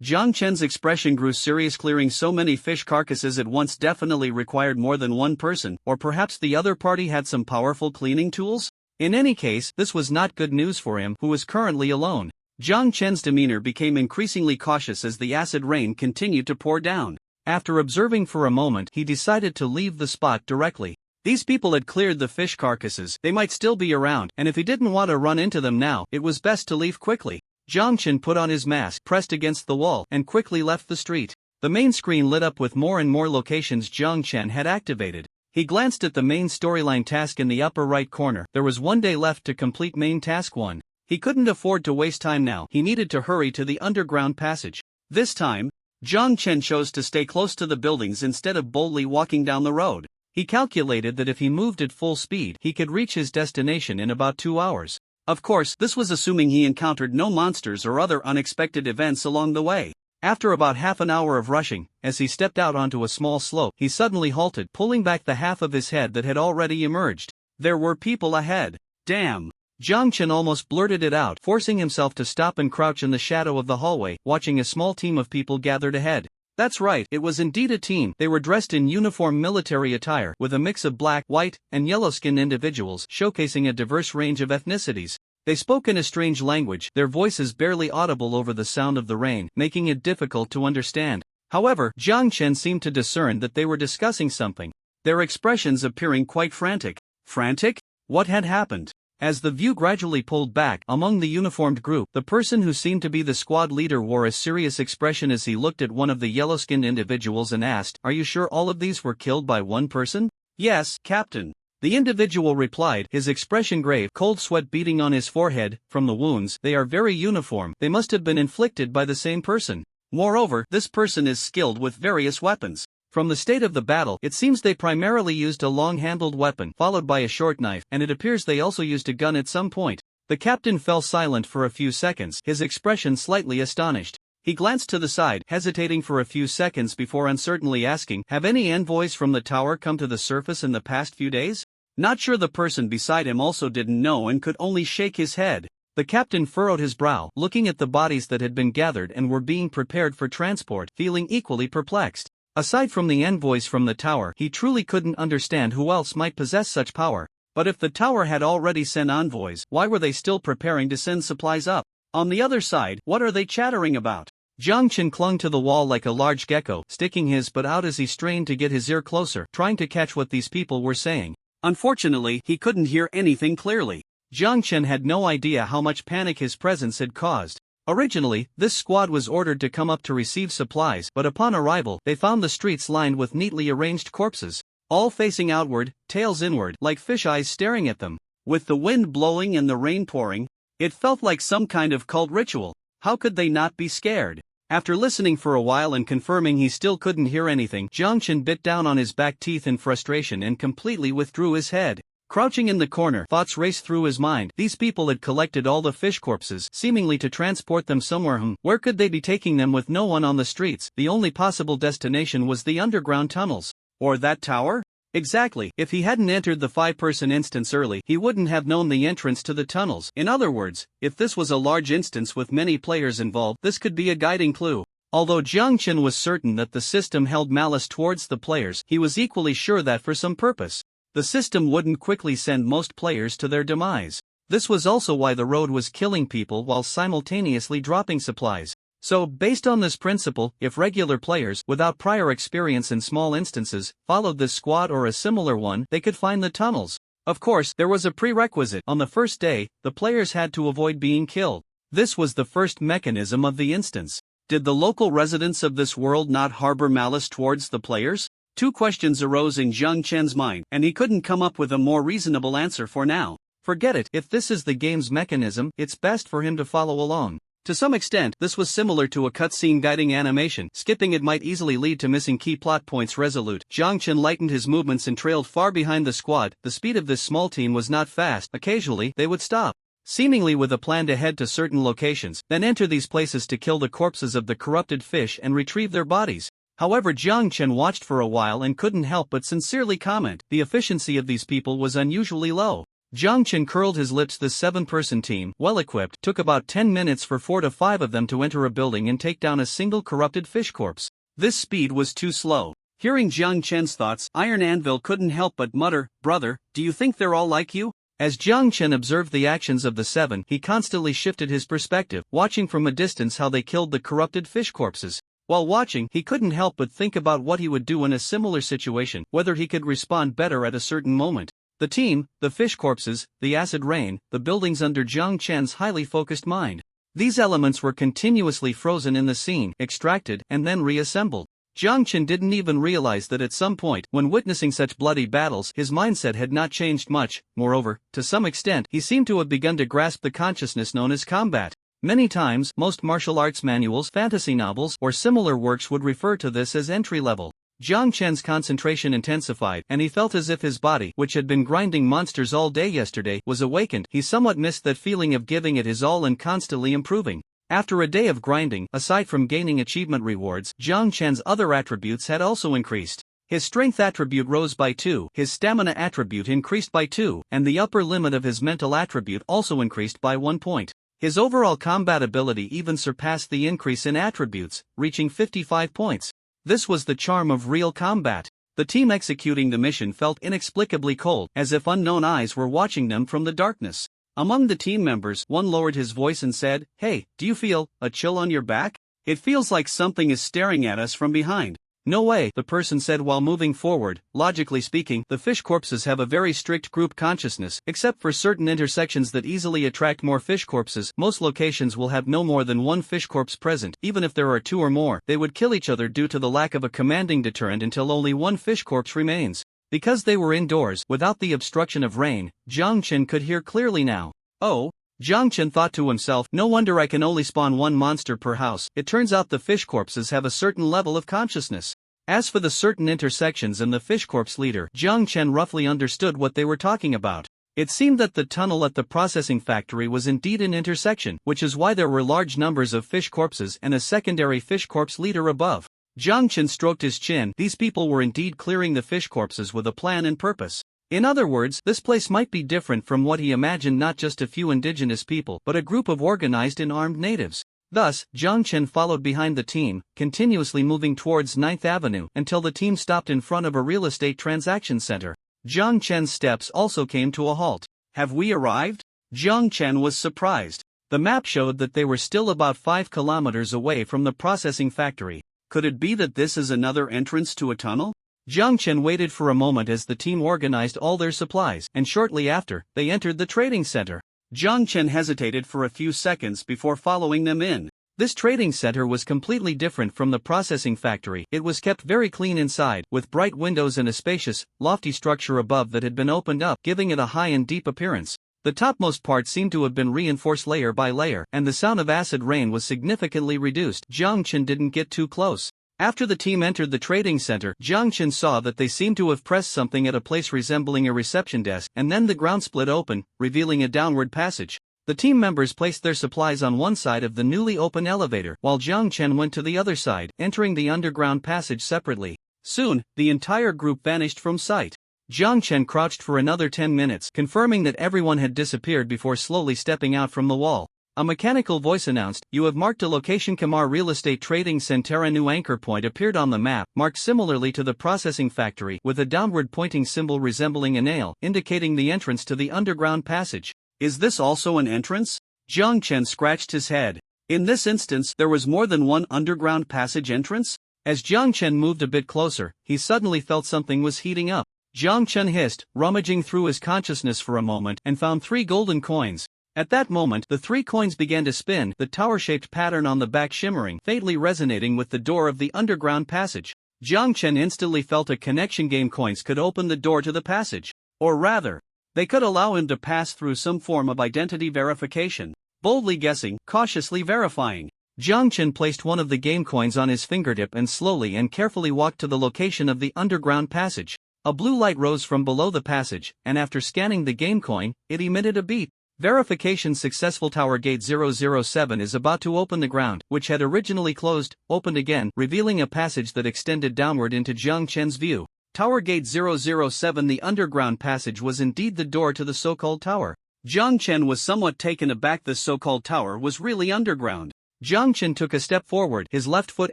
Jiang Chen's expression grew serious. Clearing so many fish carcasses at once definitely required more than one person, or perhaps the other party had some powerful cleaning tools? In any case, this was not good news for him, who was currently alone. Jiang Chen's demeanor became increasingly cautious as the acid rain continued to pour down. After observing for a moment, he decided to leave the spot directly. These people had cleared the fish carcasses, they might still be around, and if he didn't want to run into them now, it was best to leave quickly. Jiang Chen put on his mask, pressed against the wall, and quickly left the street. The main screen lit up with more and more locations Jiang Chen had activated. He glanced at the main storyline task in the upper right corner. There was 1 day left to complete main task 1. He couldn't afford to waste time now. He needed to hurry to the underground passage. This time, Jiang Chen chose to stay close to the buildings instead of boldly walking down the road. He calculated that if he moved at full speed, he could reach his destination in about 2 hours. Of course, this was assuming he encountered no monsters or other unexpected events along the way. After about half an hour of rushing, as he stepped out onto a small slope, he suddenly halted, pulling back the half of his head that had already emerged. There were people ahead. Damn! Jiang Chen almost blurted it out, forcing himself to stop and crouch in the shadow of the hallway, watching a small team of people gathered ahead. That's right, it was indeed a team. They were dressed in uniform military attire, with a mix of black, white, and yellow-skinned individuals, showcasing a diverse range of ethnicities. They spoke in a strange language, their voices barely audible over the sound of the rain, making it difficult to understand. However, Jiang Chen seemed to discern that they were discussing something, their expressions appearing quite frantic. Frantic? What had happened? As the view gradually pulled back, among the uniformed group, the person who seemed to be the squad leader wore a serious expression as he looked at one of the yellow-skinned individuals and asked, "Are you sure all of these were killed by one person?" "Yes, Captain." The individual replied, his expression grave, cold sweat beading on his forehead. "From the wounds, they are very uniform. They must have been inflicted by the same person. Moreover, this person is skilled with various weapons. From the state of the battle, it seems they primarily used a long-handled weapon, followed by a short knife, and it appears they also used a gun at some point." The captain fell silent for a few seconds, his expression slightly astonished. He glanced to the side, hesitating for a few seconds before uncertainly asking, "Have any envoys from the tower come to the surface in the past few days?" Not sure the person beside him also didn't know and could only shake his head. The captain furrowed his brow, looking at the bodies that had been gathered and were being prepared for transport, feeling equally perplexed. Aside from the envoys from the tower, he truly couldn't understand who else might possess such power. But if the tower had already sent envoys, why were they still preparing to send supplies up? On the other side, what are they chattering about? Jiang Chen clung to the wall like a large gecko, sticking his butt out as he strained to get his ear closer, trying to catch what these people were saying. Unfortunately, he couldn't hear anything clearly. Jiang Chen had no idea how much panic his presence had caused. Originally, this squad was ordered to come up to receive supplies, but upon arrival, they found the streets lined with neatly arranged corpses, all facing outward, tails inward, like fish eyes staring at them. With the wind blowing and the rain pouring, it felt like some kind of cult ritual. How could they not be scared? After listening for a while and confirming he still couldn't hear anything, Jiang Chen bit down on his back teeth in frustration and completely withdrew his head. Crouching in the corner, thoughts raced through his mind. These people had collected all the fish corpses, seemingly to transport them somewhere. Where could they be taking them with no one on the streets? The only possible destination was the underground tunnels. Or that tower? Exactly. If he hadn't entered the 5-person instance early, he wouldn't have known the entrance to the tunnels. In other words, if this was a large instance with many players involved, this could be a guiding clue. Although Jiang Chen was certain that the system held malice towards the players, he was equally sure that for some purpose, the system wouldn't quickly send most players to their demise. This was also why the road was killing people while simultaneously dropping supplies. So, based on this principle, if regular players, without prior experience in small instances, followed this squad or a similar one, they could find the tunnels. Of course, there was a prerequisite. On the first day, the players had to avoid being killed. This was the first mechanism of the instance. Did the local residents of this world not harbor malice towards the players? Two questions arose in Zhang Chen's mind, and he couldn't come up with a more reasonable answer for now. Forget it, if this is the game's mechanism, it's best for him to follow along. To some extent, this was similar to a cutscene guiding animation. Skipping it might easily lead to missing key plot points. Resolute, Zhang Chen lightened his movements and trailed far behind the squad. The speed of this small team was not fast. Occasionally, they would stop, seemingly with a plan to head to certain locations, then enter these places to kill the corpses of the corrupted fish and retrieve their bodies. However, Zhang Chen watched for a while and couldn't help but sincerely comment, the efficiency of these people was unusually low. Zhang Chen curled his lips. This 7-person team, well-equipped, took about 10 minutes for 4 to 5 of them to enter a building and take down a single corrupted fish corpse. This speed was too slow. Hearing Zhang Chen's thoughts, Iron Anvil couldn't help but mutter, "Brother, do you think they're all like you?" As Zhang Chen observed the actions of the 7, he constantly shifted his perspective, watching from a distance how they killed the corrupted fish corpses. While watching, he couldn't help but think about what he would do in a similar situation, whether he could respond better at a certain moment. The team, the fish corpses, the acid rain, the buildings under Zhang Chen's highly focused mind. These elements were continuously frozen in the scene, extracted, and then reassembled. Zhang Chen didn't even realize that at some point, when witnessing such bloody battles, his mindset had not changed much. Moreover, to some extent, he seemed to have begun to grasp the consciousness known as combat. Many times, most martial arts manuals, fantasy novels, or similar works would refer to this as entry level. Zhang Chen's concentration intensified, and he felt as if his body, which had been grinding monsters all day yesterday, was awakened. He somewhat missed that feeling of giving it his all and constantly improving. After a day of grinding, aside from gaining achievement rewards, Zhang Chen's other attributes had also increased. His strength attribute rose by 2, his stamina attribute increased by 2, and the upper limit of his mental attribute also increased by 1 point. His overall combat ability even surpassed the increase in attributes, reaching 55 points. This was the charm of real combat. The team executing the mission felt inexplicably cold, as if unknown eyes were watching them from the darkness. Among the team members, one lowered his voice and said, "Hey, do you feel a chill on your back? It feels like something is staring at us from behind." "No way," the person said while moving forward. Logically speaking, the fish corpses have a very strict group consciousness, except for certain intersections that easily attract more fish corpses. Most locations will have no more than 1 fish corpse present. Even if there are 2 or more, they would kill each other due to the lack of a commanding deterrent until only 1 fish corpse remains. Because they were indoors, without the obstruction of rain, Zhang Chen could hear clearly now. "Oh," Zhang Chen thought to himself, "no wonder I can only spawn 1 monster per house. It turns out the fish corpses have a certain level of consciousness." As for the certain intersections and the fish corpse leader, Zhang Chen roughly understood what they were talking about. It seemed that the tunnel at the processing factory was indeed an intersection, which is why there were large numbers of fish corpses and a secondary fish corpse leader above. Zhang Chen stroked his chin. These people were indeed clearing the fish corpses with a plan and purpose. In other words, this place might be different from what he imagined, not just a few indigenous people, but a group of organized and armed natives. Thus, Zhang Chen followed behind the team, continuously moving towards 9th Avenue, until the team stopped in front of a real estate transaction center. Zhang Chen's steps also came to a halt. "Have we arrived?" Zhang Chen was surprised. The map showed that they were still about 5 kilometers away from the processing factory. Could it be that this is another entrance to a tunnel? Zhang Chen waited for a moment as the team organized all their supplies, and shortly after, they entered the trading center. Zhang Chen hesitated for a few seconds before following them in. This trading center was completely different from the processing factory. It was kept very clean inside, with bright windows and a spacious, lofty structure above that had been opened up, giving it a high and deep appearance. The topmost part seemed to have been reinforced layer by layer, and the sound of acid rain was significantly reduced. Zhang Chen didn't get too close. After the team entered the trading center, Zhang Chen saw that they seemed to have pressed something at a place resembling a reception desk, and then the ground split open, revealing a downward passage. The team members placed their supplies on one side of the newly open elevator, while Zhang Chen went to the other side, entering the underground passage separately. Soon, the entire group vanished from sight. Zhang Chen crouched for another 10 minutes, confirming that everyone had disappeared before slowly stepping out from the wall. A mechanical voice announced, "You have marked a location." Kamar Real Estate Trading Center. A new anchor point appeared on the map, marked similarly to the processing factory, with a downward pointing symbol resembling a nail, indicating the entrance to the underground passage. "Is this also an entrance?" Zhang Chen scratched his head. In this instance, there was more than one underground passage entrance? As Jiang Chen moved a bit closer, he suddenly felt something was heating up. Jiang Chen hissed, rummaging through his consciousness for a moment, and found 3 golden coins. At that moment, the 3 coins began to spin, the tower-shaped pattern on the back shimmering, faintly resonating with the door of the underground passage. Jiang Chen instantly felt a connection. Game coins could open the door to the passage. Or rather, they could allow him to pass through some form of identity verification. Boldly guessing, cautiously verifying. Jiang Chen placed one of the game coins on his fingertip and slowly and carefully walked to the location of the underground passage. A blue light rose from below the passage, and after scanning the game coin, it emitted a beep. Verification successful. Tower Gate 007 is about to open. The ground, which had originally closed, opened again, revealing a passage that extended downward into Jiang Chen's view. Tower Gate 007. The underground passage was indeed the door to the so-called tower. Jiang Chen was somewhat taken aback. This so-called tower was really underground. Jiang Chen took a step forward, his left foot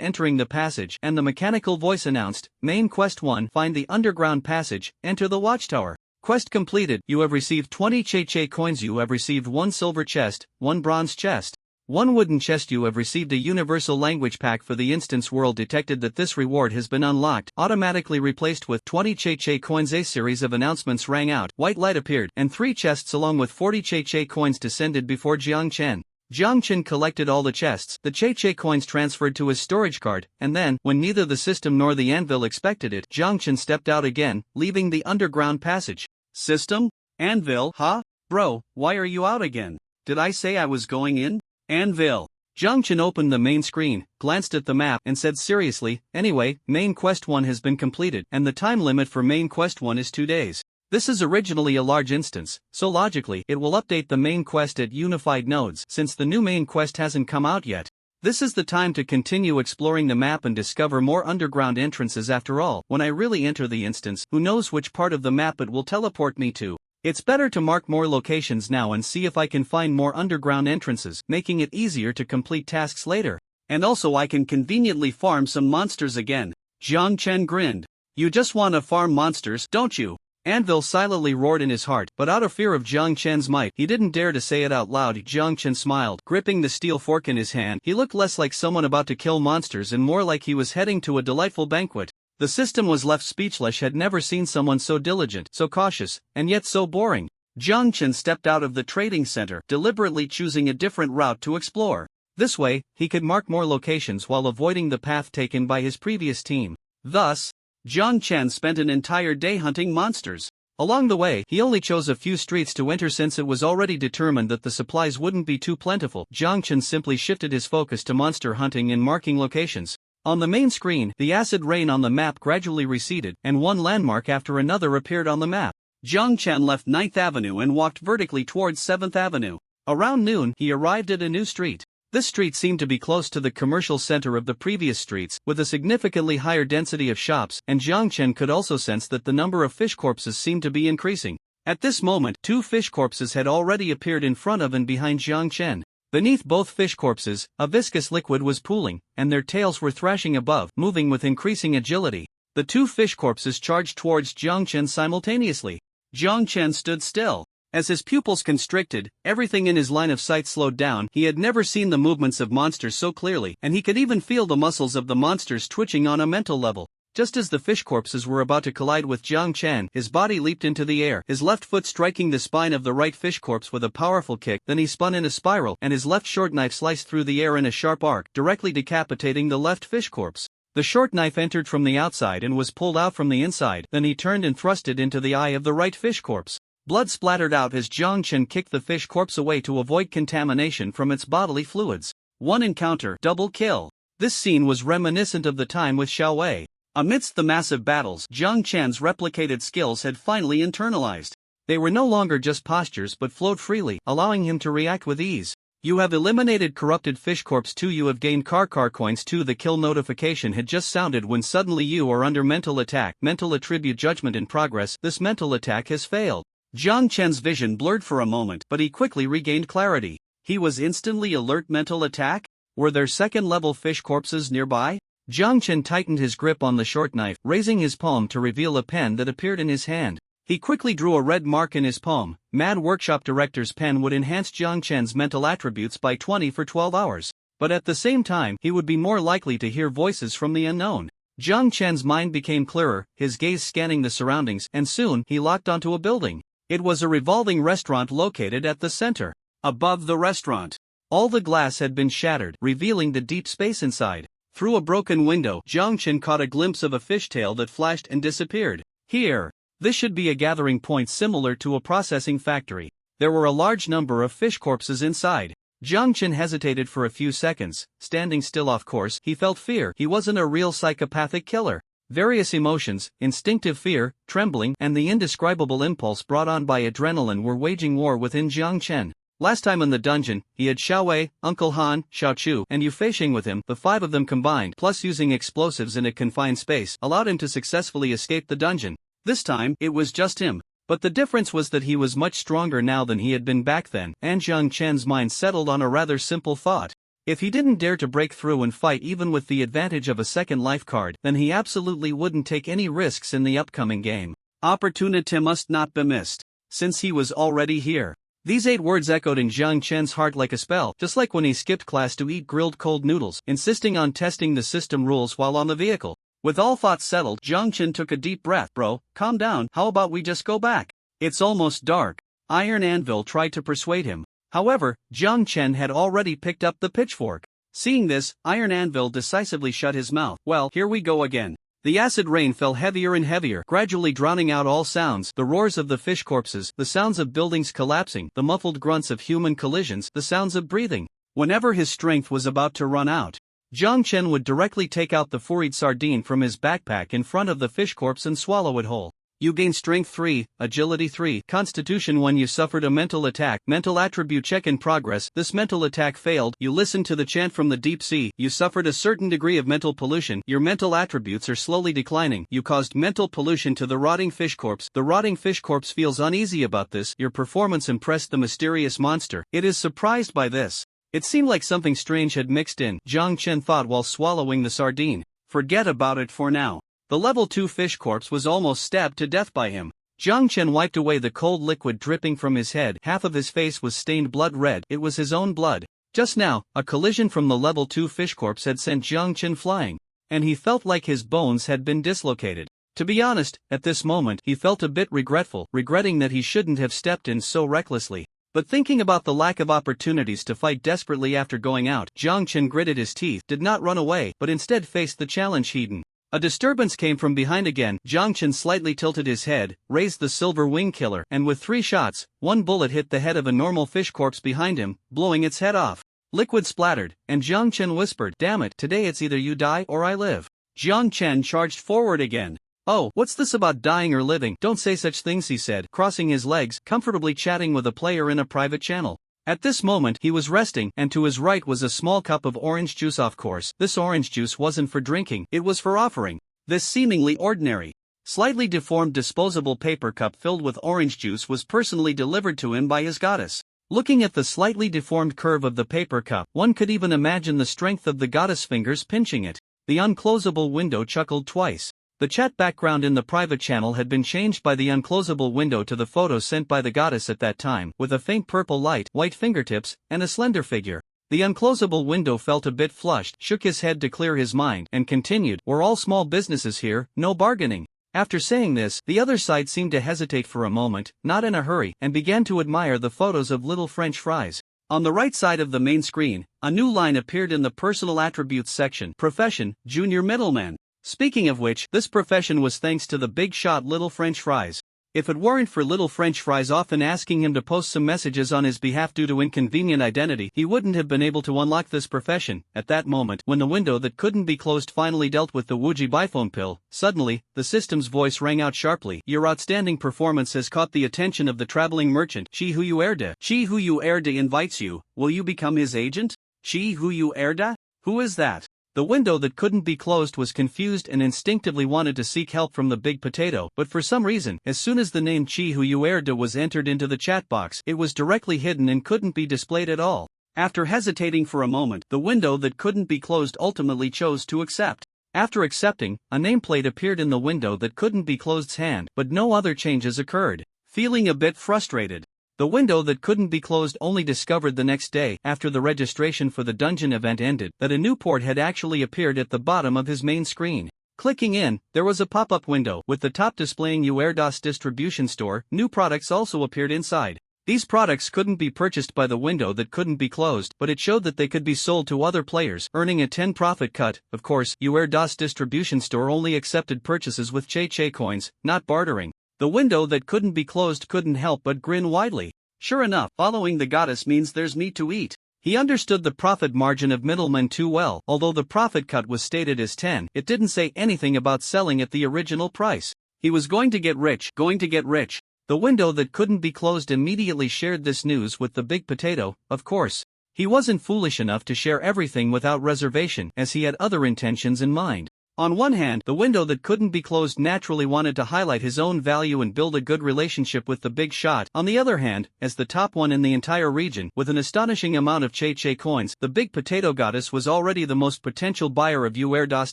entering the passage, and the mechanical voice announced, Main Quest 1, find the underground passage, enter the watchtower. Quest completed. You have received 20 Che coins. You have received 1 silver chest, 1 bronze chest, 1 wooden chest. You have received a universal language pack for the instance. World detected that this reward has been unlocked, automatically replaced with 20 Che coins. A series of announcements rang out, white light appeared, and 3 chests along with 40 Che coins descended before Jiang Chen. Jiang Chen collected all the chests, the Che coins transferred to his storage card, and then, when neither the system nor the anvil expected it, Jiang Chen stepped out again, leaving the underground passage. System? Anvil? Huh? Bro, why are you out again? Did I say I was going in? Anvil. Jiang Chen opened the main screen, glanced at the map, and said seriously, anyway, main quest 1 has been completed, and the time limit for main quest 1 is 2 days. This is originally a large instance, so logically, it will update the main quest at unified nodes since the new main quest hasn't come out yet. This is the time to continue exploring the map and discover more underground entrances. After all, when I really enter the instance, who knows which part of the map it will teleport me to. It's better to mark more locations now and see if I can find more underground entrances, making it easier to complete tasks later. And also I can conveniently farm some monsters again. Jiang Chen grinned. You just want to farm monsters, don't you? Anvil silently roared in his heart, but out of fear of Jiang Chen's might, he didn't dare to say it out loud. Jiang Chen smiled, gripping the steel fork in his hand. He looked less like someone about to kill monsters and more like he was heading to a delightful banquet. The system was left speechless. Had never seen someone so diligent, so cautious, and yet so boring. Jiang Chen stepped out of the trading center, deliberately choosing a different route to explore. This way, he could mark more locations while avoiding the path taken by his previous team. Thus, Jiang Chen spent an entire day hunting monsters. Along the way, he only chose a few streets to enter since it was already determined that the supplies wouldn't be too plentiful. Jiang Chen simply shifted his focus to monster hunting and marking locations. On the main screen, the acid rain on the map gradually receded, and one landmark after another appeared on the map. Jiang Chen left 9th Avenue and walked vertically towards 7th Avenue. Around noon, he arrived at a new street. This street seemed to be close to the commercial center of the previous streets, with a significantly higher density of shops, and Jiang Chen could also sense that the number of fish corpses seemed to be increasing. At this moment, 2 fish corpses had already appeared in front of and behind Jiang Chen. Beneath both fish corpses, a viscous liquid was pooling, and their tails were thrashing above, moving with increasing agility. The 2 fish corpses charged towards Jiang Chen simultaneously. Jiang Chen stood still. As his pupils constricted, everything in his line of sight slowed down. He had never seen the movements of monsters so clearly, and he could even feel the muscles of the monsters twitching on a mental level. Just as the fish corpses were about to collide with Jiang Chen, his body leaped into the air, his left foot striking the spine of the right fish corpse with a powerful kick. Then he spun in a spiral, and his left short knife sliced through the air in a sharp arc, directly decapitating the left fish corpse. The short knife entered from the outside and was pulled out from the inside. Then he turned and thrust it into the eye of the right fish corpse. Blood splattered out as Jiang Chen kicked the fish corpse away to avoid contamination from its bodily fluids. One encounter, double kill. This scene was reminiscent of the time with Xiao Wei. Amidst the massive battles, Jiang Chen's replicated skills had finally internalized. They were no longer just postures but flowed freely, allowing him to react with ease. You have eliminated corrupted fish corpse 2. You have gained car coins 2. The kill notification had just sounded when suddenly you are under mental attack. Mental attribute judgment in progress. This mental attack has failed. Jiang Chen's vision blurred for a moment, but he quickly regained clarity. He was instantly alert. Mental attack? Were there second-level fish corpses nearby? Jiang Chen tightened his grip on the short knife, raising his palm to reveal a pen that appeared in his hand. He quickly drew a red mark in his palm. Mad Workshop Director's pen would enhance Jiang Chen's mental attributes by 20 for 12 hours. but at the same time he would be more likely to hear voices from the unknown. Jiang Chen's mind became clearer, his gaze scanning the surroundings, and soon he locked onto a building. It was a revolving restaurant located at the center. Above the restaurant, all the glass had been shattered, revealing the deep space inside. Through a broken window, Jiang Chen caught a glimpse of a fishtail that flashed and disappeared. Here, this should be a gathering point similar to a processing factory. There were a large number of fish corpses inside. Jiang Chen hesitated for a few seconds, standing still. Of course, he felt fear. He wasn't a real psychopathic killer. Various emotions, instinctive fear, trembling, and the indescribable impulse brought on by adrenaline were waging war within Jiang Chen. Last time in the dungeon, he had Xiao Wei, Uncle Han, Xiao Chu, and Yu Feisheng with him. The 5 of them combined, plus using explosives in a confined space, allowed him to successfully escape the dungeon. This time, it was just him. But the difference was that he was much stronger now than he had been back then, and Jiang Chen's mind settled on a rather simple thought. If he didn't dare to break through and fight even with the advantage of a second life card, then he absolutely wouldn't take any risks in the upcoming game. Opportunity must not be missed, since he was already here. These 8 words echoed in Jiang Chen's heart like a spell, just like when he skipped class to eat grilled cold noodles, insisting on testing the system rules while on the vehicle. With all thoughts settled, Jiang Chen took a deep breath. Bro, calm down, how about we just go back? It's almost dark. Iron Anvil tried to persuade him. However, Jiang Chen had already picked up the pitchfork. Seeing this, Iron Anvil decisively shut his mouth. Well, here we go again. The acid rain fell heavier and heavier, gradually drowning out all sounds, the roars of the fish corpses, the sounds of buildings collapsing, the muffled grunts of human collisions, the sounds of breathing. Whenever his strength was about to run out, Jiang Chen would directly take out the four-eyed sardine from his backpack in front of the fish corpse and swallow it whole. You gain strength 3, agility 3, constitution when you suffered a mental attack, mental attribute check in progress. This mental attack failed. You listened to the chant from the deep sea. You suffered a certain degree of mental pollution. Your mental attributes are slowly declining. You caused mental pollution to the rotting fish corpse. The rotting fish corpse feels uneasy about this. Your performance impressed the mysterious monster. It is surprised by this. It seemed like something strange had mixed in, Jiang Chen thought while swallowing the sardine. Forget about it for now. The level 2 fish corpse was almost stabbed to death by him. Jiang Chen wiped away the cold liquid dripping from his head. Half of his face was stained blood red. It was his own blood. Just now, a collision from the level 2 fish corpse had sent Jiang Chen flying, and he felt like his bones had been dislocated. To be honest, at this moment he felt a bit regretful, regretting that he shouldn't have stepped in so recklessly. But thinking about the lack of opportunities to fight desperately after going out, Jiang Chen gritted his teeth, did not run away, but instead faced the challenge head-on. A disturbance came from behind again. Jiang Chen slightly tilted his head, raised the silver wing killer, and with 3 shots, 1 bullet hit the head of a normal fish corpse behind him, blowing its head off. Liquid splattered, and Jiang Chen whispered, "Damn it, today it's either you die or I live." Jiang Chen charged forward again. "Oh, what's this about dying or living? Don't say such things," he said, crossing his legs, comfortably chatting with a player in a private channel. At this moment he was resting, and to his right was a small cup of orange juice. Of course, this orange juice wasn't for drinking, it was for offering. This seemingly ordinary, slightly deformed disposable paper cup filled with orange juice was personally delivered to him by his goddess. Looking at the slightly deformed curve of the paper cup, one could even imagine the strength of the goddess' fingers pinching it. The unclosable window chuckled twice. The chat background in the private channel had been changed by the unclosable window to the photo sent by the goddess at that time, with a faint purple light, white fingertips, and a slender figure. The unclosable window felt a bit flushed, shook his head to clear his mind, and continued, "We're all small businesses here, no bargaining." After saying this, the other side seemed to hesitate for a moment, not in a hurry, and began to admire the photos of little French fries. On the right side of the main screen, a new line appeared in the personal attributes section, profession, junior middleman. Speaking of which, this profession was thanks to the big shot little French fries. If it weren't for little French fries often asking him to post some messages on his behalf due to inconvenient identity, he wouldn't have been able to unlock this profession. At that moment, when the window that couldn't be closed finally dealt with the Wuji biphone pill, suddenly, the system's voice rang out sharply. "Your outstanding performance has caught the attention of the traveling merchant, Chi Huyu Erda. Chi Huyu Erda invites you. Will you become his agent?" Chi Huyu Erda? Who is that? The window that couldn't be closed was confused and instinctively wanted to seek help from the big potato, but for some reason, as soon as the name Chi Huyu Erda was entered into the chat box, it was directly hidden and couldn't be displayed at all. After hesitating for a moment, the window that couldn't be closed ultimately chose to accept. After accepting, a nameplate appeared in the window that couldn't be closed's hand, but no other changes occurred. Feeling a bit frustrated, The window that couldn't be closed only discovered the next day, after the registration for the dungeon event ended, that a new port had actually appeared at the bottom of his main screen. Clicking in, there was a pop-up window, with the top displaying URDOS distribution store. New products also appeared inside. These products couldn't be purchased by the window that couldn't be closed, but it showed that they could be sold to other players, earning a 10 profit cut. Of course, URDOS distribution store only accepted purchases with Che coins, not bartering. The window that couldn't be closed couldn't help but grin widely. Sure enough, following the goddess means there's meat to eat. He understood the profit margin of middlemen too well. Although the profit cut was stated as 10, it didn't say anything about selling at the original price. He was going to get rich. The window that couldn't be closed immediately shared this news with the big potato. Of course, he wasn't foolish enough to share everything without reservation, as he had other intentions in mind. On one hand, the window that couldn't be closed naturally wanted to highlight his own value and build a good relationship with the big shot. On the other hand, as the top one in the entire region, with an astonishing amount of Che coins, the big potato goddess was already the most potential buyer of URDOS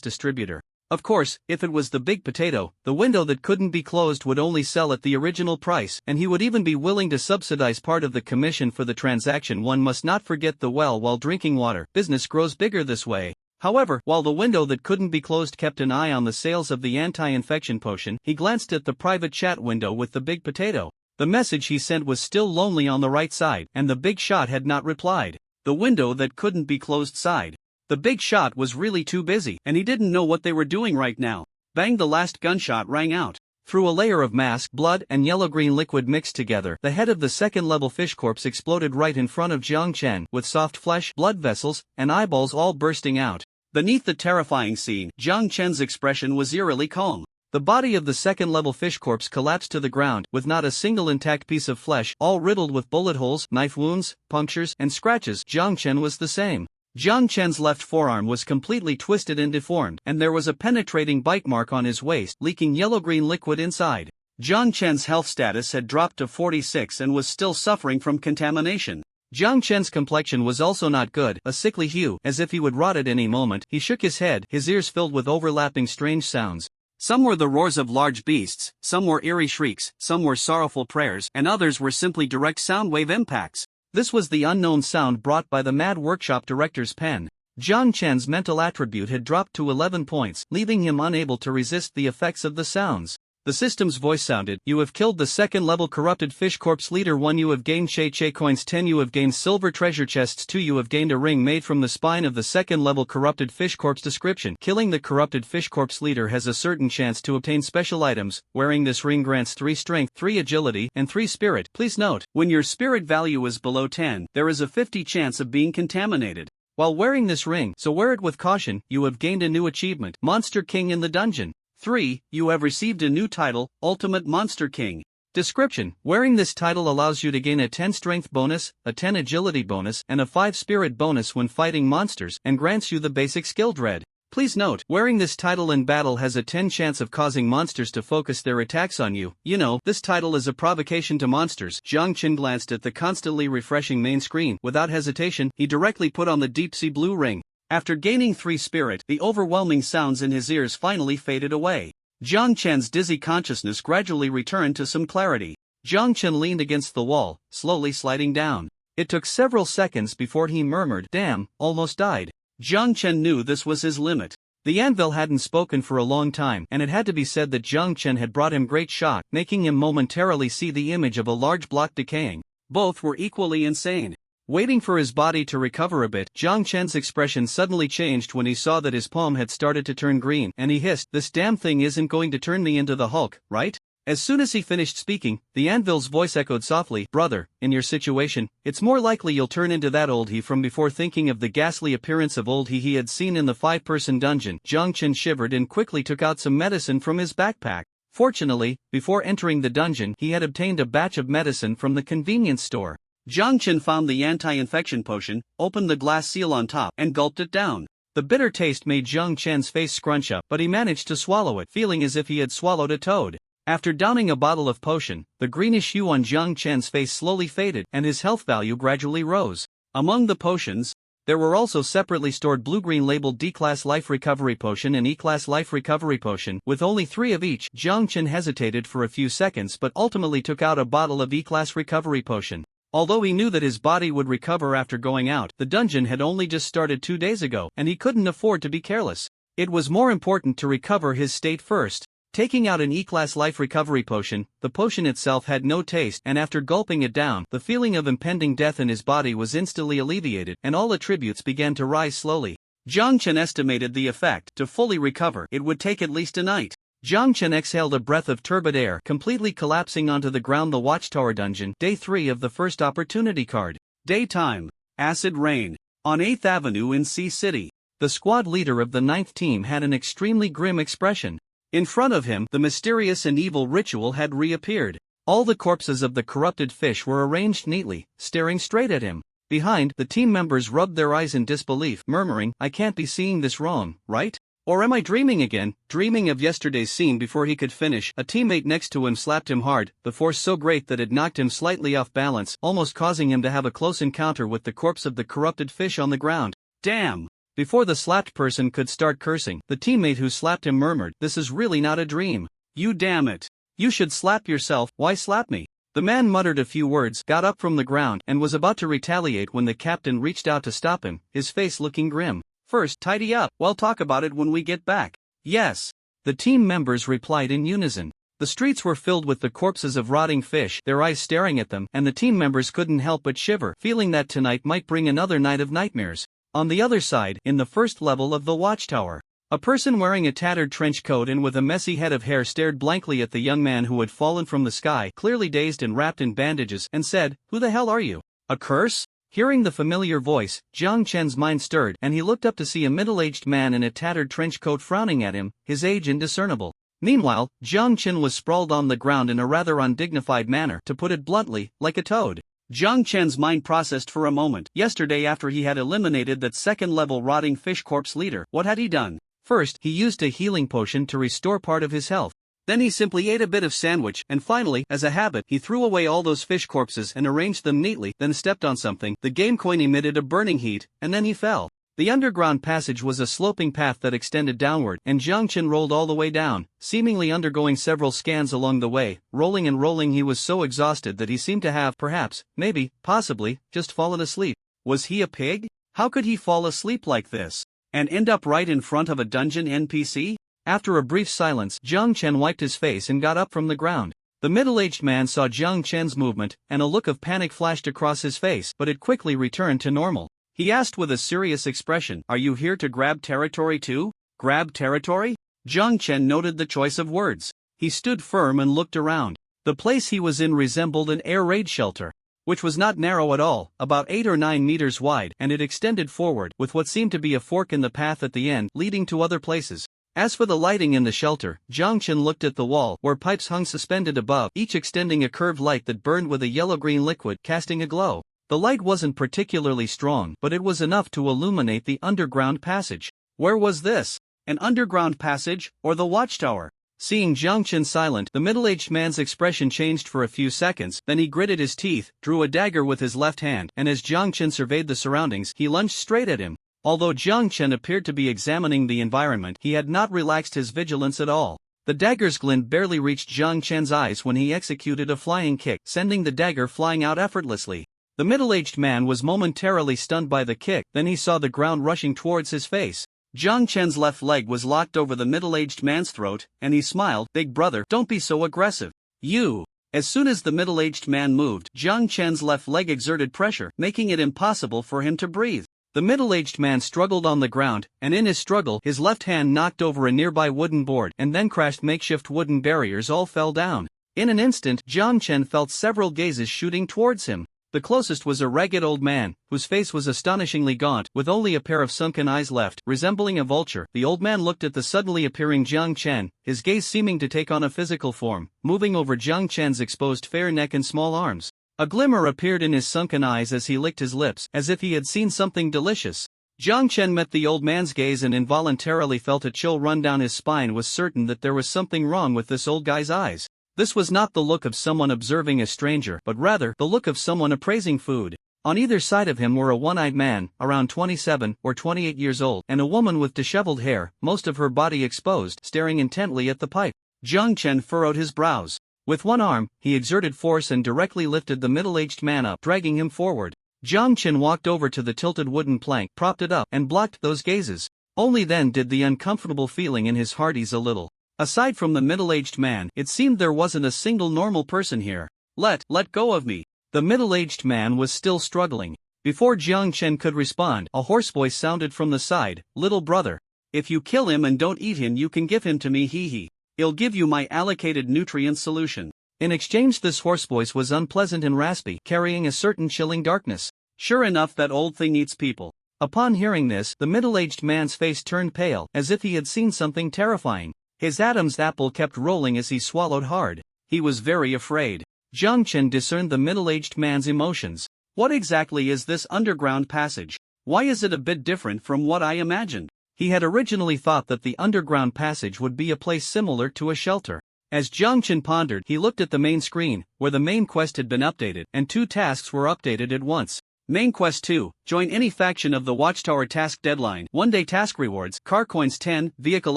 distributor. Of course, if it was the big potato, the window that couldn't be closed would only sell at the original price, and he would even be willing to subsidize part of the commission for the transaction. One must not forget the well while drinking water. Business grows bigger this way. However, while the window that couldn't be closed kept an eye on the sales of the anti-infection potion, he glanced at the private chat window with the big potato. The message he sent was still lonely on the right side, and the big shot had not replied. The window that couldn't be closed sighed. The big shot was really too busy, and he didn't know what they were doing right now. Bang! The last gunshot rang out. Through a layer of mask, blood, and yellow-green liquid mixed together, the head of the second-level fish corpse exploded right in front of Jiang Chen, with soft flesh, blood vessels, and eyeballs all bursting out. Beneath the terrifying scene, Jiang Chen's expression was eerily calm. The body of the second-level fish corpse collapsed to the ground, with not a single intact piece of flesh, all riddled with bullet holes, knife wounds, punctures, and scratches. Jiang Chen was the same. Jiang Chen's left forearm was completely twisted and deformed, and there was a penetrating bite mark on his waist, leaking yellow-green liquid inside. Jiang Chen's health status had dropped to 46 and was still suffering from contamination. Jiang Chen's complexion was also not good, a sickly hue, as if he would rot at any moment. He shook his head, his ears filled with overlapping strange sounds. Some were the roars of large beasts, some were eerie shrieks, some were sorrowful prayers, and others were simply direct sound wave impacts. This was the unknown sound brought by the mad workshop director's pen. Jiang Chen's mental attribute had dropped to 11 points, leaving him unable to resist the effects of the sounds. The system's voice sounded: "You have killed the second-level corrupted fish corpse leader 1. You have gained Che coins 10. You have gained silver treasure chests 2. You have gained a ring made from the spine of the second-level corrupted fish corpse. Description: killing the corrupted fish corpse leader has a certain chance to obtain special items. Wearing this ring grants 3 strength, 3 agility, and 3 spirit. Please note, when your spirit value is below 10, there is a 50 chance of being contaminated while wearing this ring, so wear it with caution. You have gained a new achievement, Monster King in the Dungeon. 3. You have received a new title, Ultimate Monster King. Description: wearing this title allows you to gain a 10 strength bonus, a 10 agility bonus, and a 5 spirit bonus when fighting monsters, and grants you the basic skill Dread. Please note, wearing this title in battle has a 10 chance of causing monsters to focus their attacks on you. You know, this title is a provocation to monsters. Jiang Chen glanced at the constantly refreshing main screen. Without hesitation, he directly put on the deep sea blue ring. After gaining 3 spirit, the overwhelming sounds in his ears finally faded away. Jiang Chen's dizzy consciousness gradually returned to some clarity. Jiang Chen leaned against the wall, slowly sliding down. It took several seconds before he murmured, "Damn, almost died." Jiang Chen knew this was his limit. The anvil hadn't spoken for a long time, and it had to be said that Jiang Chen had brought him great shock, making him momentarily see the image of a large block decaying. Both were equally insane. Waiting for his body to recover a bit, Jiang Chen's expression suddenly changed when he saw that his palm had started to turn green, and he hissed, "This damn thing isn't going to turn me into the Hulk, right?" As soon as he finished speaking, the anvil's voice echoed softly, "Brother, in your situation, it's more likely you'll turn into that old he from before." Thinking of the ghastly appearance of old he had seen in the 5-person dungeon, Jiang Chen shivered and quickly took out some medicine from his backpack. Fortunately, before entering the dungeon, he had obtained a batch of medicine from the convenience store. Jiang Chen found the anti-infection potion, opened the glass seal on top, and gulped it down. The bitter taste made Jiang Chen's face scrunch up, but he managed to swallow it, feeling as if he had swallowed a toad. After downing a bottle of potion, the greenish hue on Jiang Chen's face slowly faded, and his health value gradually rose. Among the potions, There were also separately stored blue-green labeled D-Class Life Recovery Potion and E-Class Life Recovery Potion, with only 3 of each. Jiang Chen hesitated for a few seconds but ultimately took out a bottle of E-Class Recovery Potion. Although he knew that his body would recover after going out, the dungeon had only just started 2 days ago, and he couldn't afford to be careless. It was more important to recover his state first. Taking out an E-Class Life Recovery Potion, the potion itself had no taste, and after gulping it down, the feeling of impending death in his body was instantly alleviated, and all attributes began to rise slowly. Jiang Chen estimated the effect. To fully recover, it would take at least a night. Jiang Chen exhaled a breath of turbid air, completely collapsing onto the ground. The Watchtower Dungeon, Day 3 of the first opportunity card. Daytime. Acid rain. On 8th Avenue in C City. The squad leader of the 9th team had an extremely grim expression. In front of him, the mysterious and evil ritual had reappeared. All the corpses of the corrupted fish were arranged neatly, staring straight at him. Behind, the team members rubbed their eyes in disbelief, murmuring, "I can't be seeing this wrong, right? Or am I dreaming again?" Dreaming of yesterday's scene. Before he could finish, a teammate next to him slapped him hard, the force so great that it knocked him slightly off balance, almost causing him to have a close encounter with the corpse of the corrupted fish on the ground. "Damn!" Before the slapped person could start cursing, the teammate who slapped him murmured, "This is really not a dream. You damn it. You should slap yourself. Why slap me?" The man muttered a few words, got up from the ground, and was about to retaliate when the captain reached out to stop him, his face looking grim. "First, tidy up. We'll talk about it when we get back." "Yes." The team members replied in unison. The streets were filled with the corpses of rotting fish, their eyes staring at them, and the team members couldn't help but shiver, feeling that tonight might bring another night of nightmares. On the other side, in the first level of the watchtower, a person wearing a tattered trench coat and with a messy head of hair stared blankly at the young man who had fallen from the sky, clearly dazed and wrapped in bandages, and said, "Who the hell are you? A curse?" Hearing the familiar voice, Jiang Chen's mind stirred, and he looked up to see a middle-aged man in a tattered trench coat frowning at him, his age indiscernible. Meanwhile, Jiang Chen was sprawled on the ground in a rather undignified manner, to put it bluntly, like a toad. Jiang Chen's mind processed for a moment. Yesterday, after he had eliminated that second-level rotting fish corpse leader, what had he done? First, he used a healing potion to restore part of his health. Then he simply ate a bit of sandwich, and finally, as a habit, he threw away all those fish corpses and arranged them neatly, then stepped on something, the game coin emitted a burning heat, and then he fell. The underground passage was a sloping path that extended downward, and Jiang Chen rolled all the way down, seemingly undergoing several scans along the way. Rolling and rolling, he was so exhausted that he seemed to have, perhaps, maybe, possibly, just fallen asleep. Was he a pig? How could he fall asleep like this? And end up right in front of a dungeon NPC? After a brief silence, Jiang Chen wiped his face and got up from the ground. The middle-aged man saw Jiang Chen's movement, and a look of panic flashed across his face, but it quickly returned to normal. He asked with a serious expression, "Are you here to grab territory too?" "Grab territory?" Jiang Chen noted the choice of words. He stood firm and looked around. The place he was in resembled an air raid shelter, which was not narrow at all, about 8 or 9 meters wide, and it extended forward, with what seemed to be a fork in the path at the end, leading to other places. As for the lighting in the shelter, Jiang Chen looked at the wall, where pipes hung suspended above, each extending a curved light that burned with a yellow-green liquid, casting a glow. The light wasn't particularly strong, but it was enough to illuminate the underground passage. Where was this? An underground passage, or the watchtower? Seeing Jiang Chen silent, the middle-aged man's expression changed for a few seconds, then he gritted his teeth, drew a dagger with his left hand, and as Jiang Chen surveyed the surroundings, he lunged straight at him. Although Jiang Chen appeared to be examining the environment, he had not relaxed his vigilance at all. The dagger's glint barely reached Jiang Chen's eyes when he executed a flying kick, sending the dagger flying out effortlessly. The middle-aged man was momentarily stunned by the kick, then he saw the ground rushing towards his face. Jiang Chen's left leg was locked over the middle-aged man's throat, and he smiled, "Big brother, don't be so aggressive. You." As soon as the middle-aged man moved, Jiang Chen's left leg exerted pressure, making it impossible for him to breathe. The middle-aged man struggled on the ground, and in his struggle, his left hand knocked over a nearby wooden board and then crashed makeshift wooden barriers all fell down. In an instant, Jiang Chen felt several gazes shooting towards him. The closest was a ragged old man, whose face was astonishingly gaunt, with only a pair of sunken eyes left, resembling a vulture. The old man looked at the suddenly appearing Jiang Chen, his gaze seeming to take on a physical form, moving over Jiang Chen's exposed fair neck and small arms. A glimmer appeared in his sunken eyes as he licked his lips, as if he had seen something delicious. Jiang Chen met the old man's gaze and involuntarily felt a chill run down his spine, was certain that there was something wrong with this old guy's eyes. This was not the look of someone observing a stranger, but rather the look of someone appraising food. On either side of him were a one-eyed man, around 27 or 28 years old, and a woman with disheveled hair, most of her body exposed, staring intently at the pipe. Jiang Chen furrowed his brows. With one arm, he exerted force and directly lifted the middle-aged man up, dragging him forward. Jiang Chen walked over to the tilted wooden plank, propped it up, and blocked those gazes. Only then did the uncomfortable feeling in his heart ease a little. Aside from the middle-aged man, it seemed there wasn't a single normal person here. Let go of me. The middle-aged man was still struggling. Before Jiang Chen could respond, a hoarse voice sounded from the side, "Little brother. If you kill him and don't eat him, you can give him to me, hee. I'll give you my allocated nutrient solution." In exchange, this hoarse voice was unpleasant and raspy, carrying a certain chilling darkness. "Sure enough, that old thing eats people." Upon hearing this, the middle-aged man's face turned pale, as if he had seen something terrifying. His Adam's apple kept rolling as he swallowed hard. He was very afraid. Jiang Chen discerned the middle-aged man's emotions. "What exactly is this underground passage? Why is it a bit different from what I imagined?" He had originally thought that the underground passage would be a place similar to a shelter. As Jiang Chen pondered, he looked at the main screen, where the main quest had been updated, and 2 tasks were updated at once. Main quest 2, join any faction of the Watchtower. Task deadline, 1-day task rewards, car coins 10, vehicle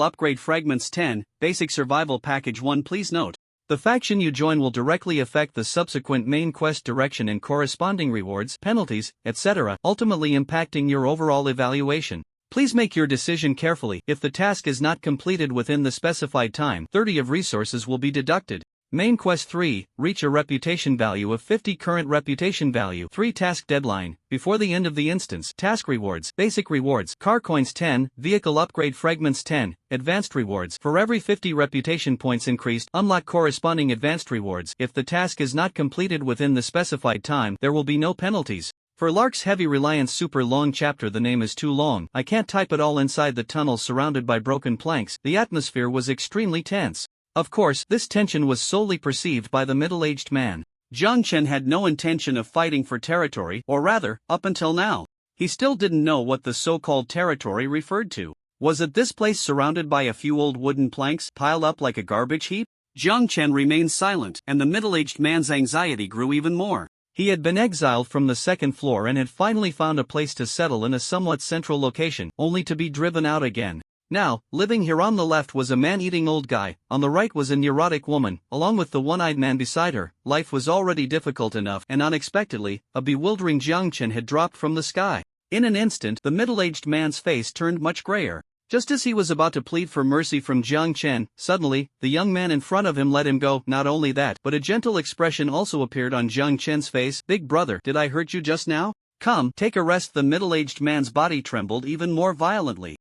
upgrade fragments 10, basic survival package 1. Please note, the faction you join will directly affect the subsequent main quest direction and corresponding rewards, penalties, etc., ultimately impacting your overall evaluation. Please make your decision carefully. If the task is not completed within the specified time, 30 of resources will be deducted. Main quest 3, reach a reputation value of 50. Current reputation value 3. Task deadline, before the end of the instance. Task rewards, basic rewards, car coins 10, vehicle upgrade fragments 10, advanced rewards. For every 50 reputation points increased, unlock corresponding advanced rewards. If the task is not completed within the specified time, there will be no penalties. For Lark's Heavy Reliance super long chapter, the name is too long. I can't type it all. Inside the tunnel surrounded by broken planks, the atmosphere was extremely tense. Of course, this tension was solely perceived by the middle-aged man. Jiang Chen had no intention of fighting for territory, or rather, up until now. He still didn't know what the so-called territory referred to. Was it this place surrounded by a few old wooden planks piled up like a garbage heap? Jiang Chen remained silent, and the middle-aged man's anxiety grew even more. He had been exiled from the 2nd floor and had finally found a place to settle in a somewhat central location, only to be driven out again. Now, living here on the left was a man-eating old guy, on the right was a neurotic woman, along with the one-eyed man beside her. Life was already difficult enough, and unexpectedly, a bewildering Jiang Chen had dropped from the sky. In an instant, the middle-aged man's face turned much grayer. Just as he was about to plead for mercy from Jiang Chen, suddenly, the young man in front of him let him go. Not only that, but a gentle expression also appeared on Jiang Chen's face. "Big brother, did I hurt you just now? Come, take a rest." The middle-aged man's body trembled even more violently.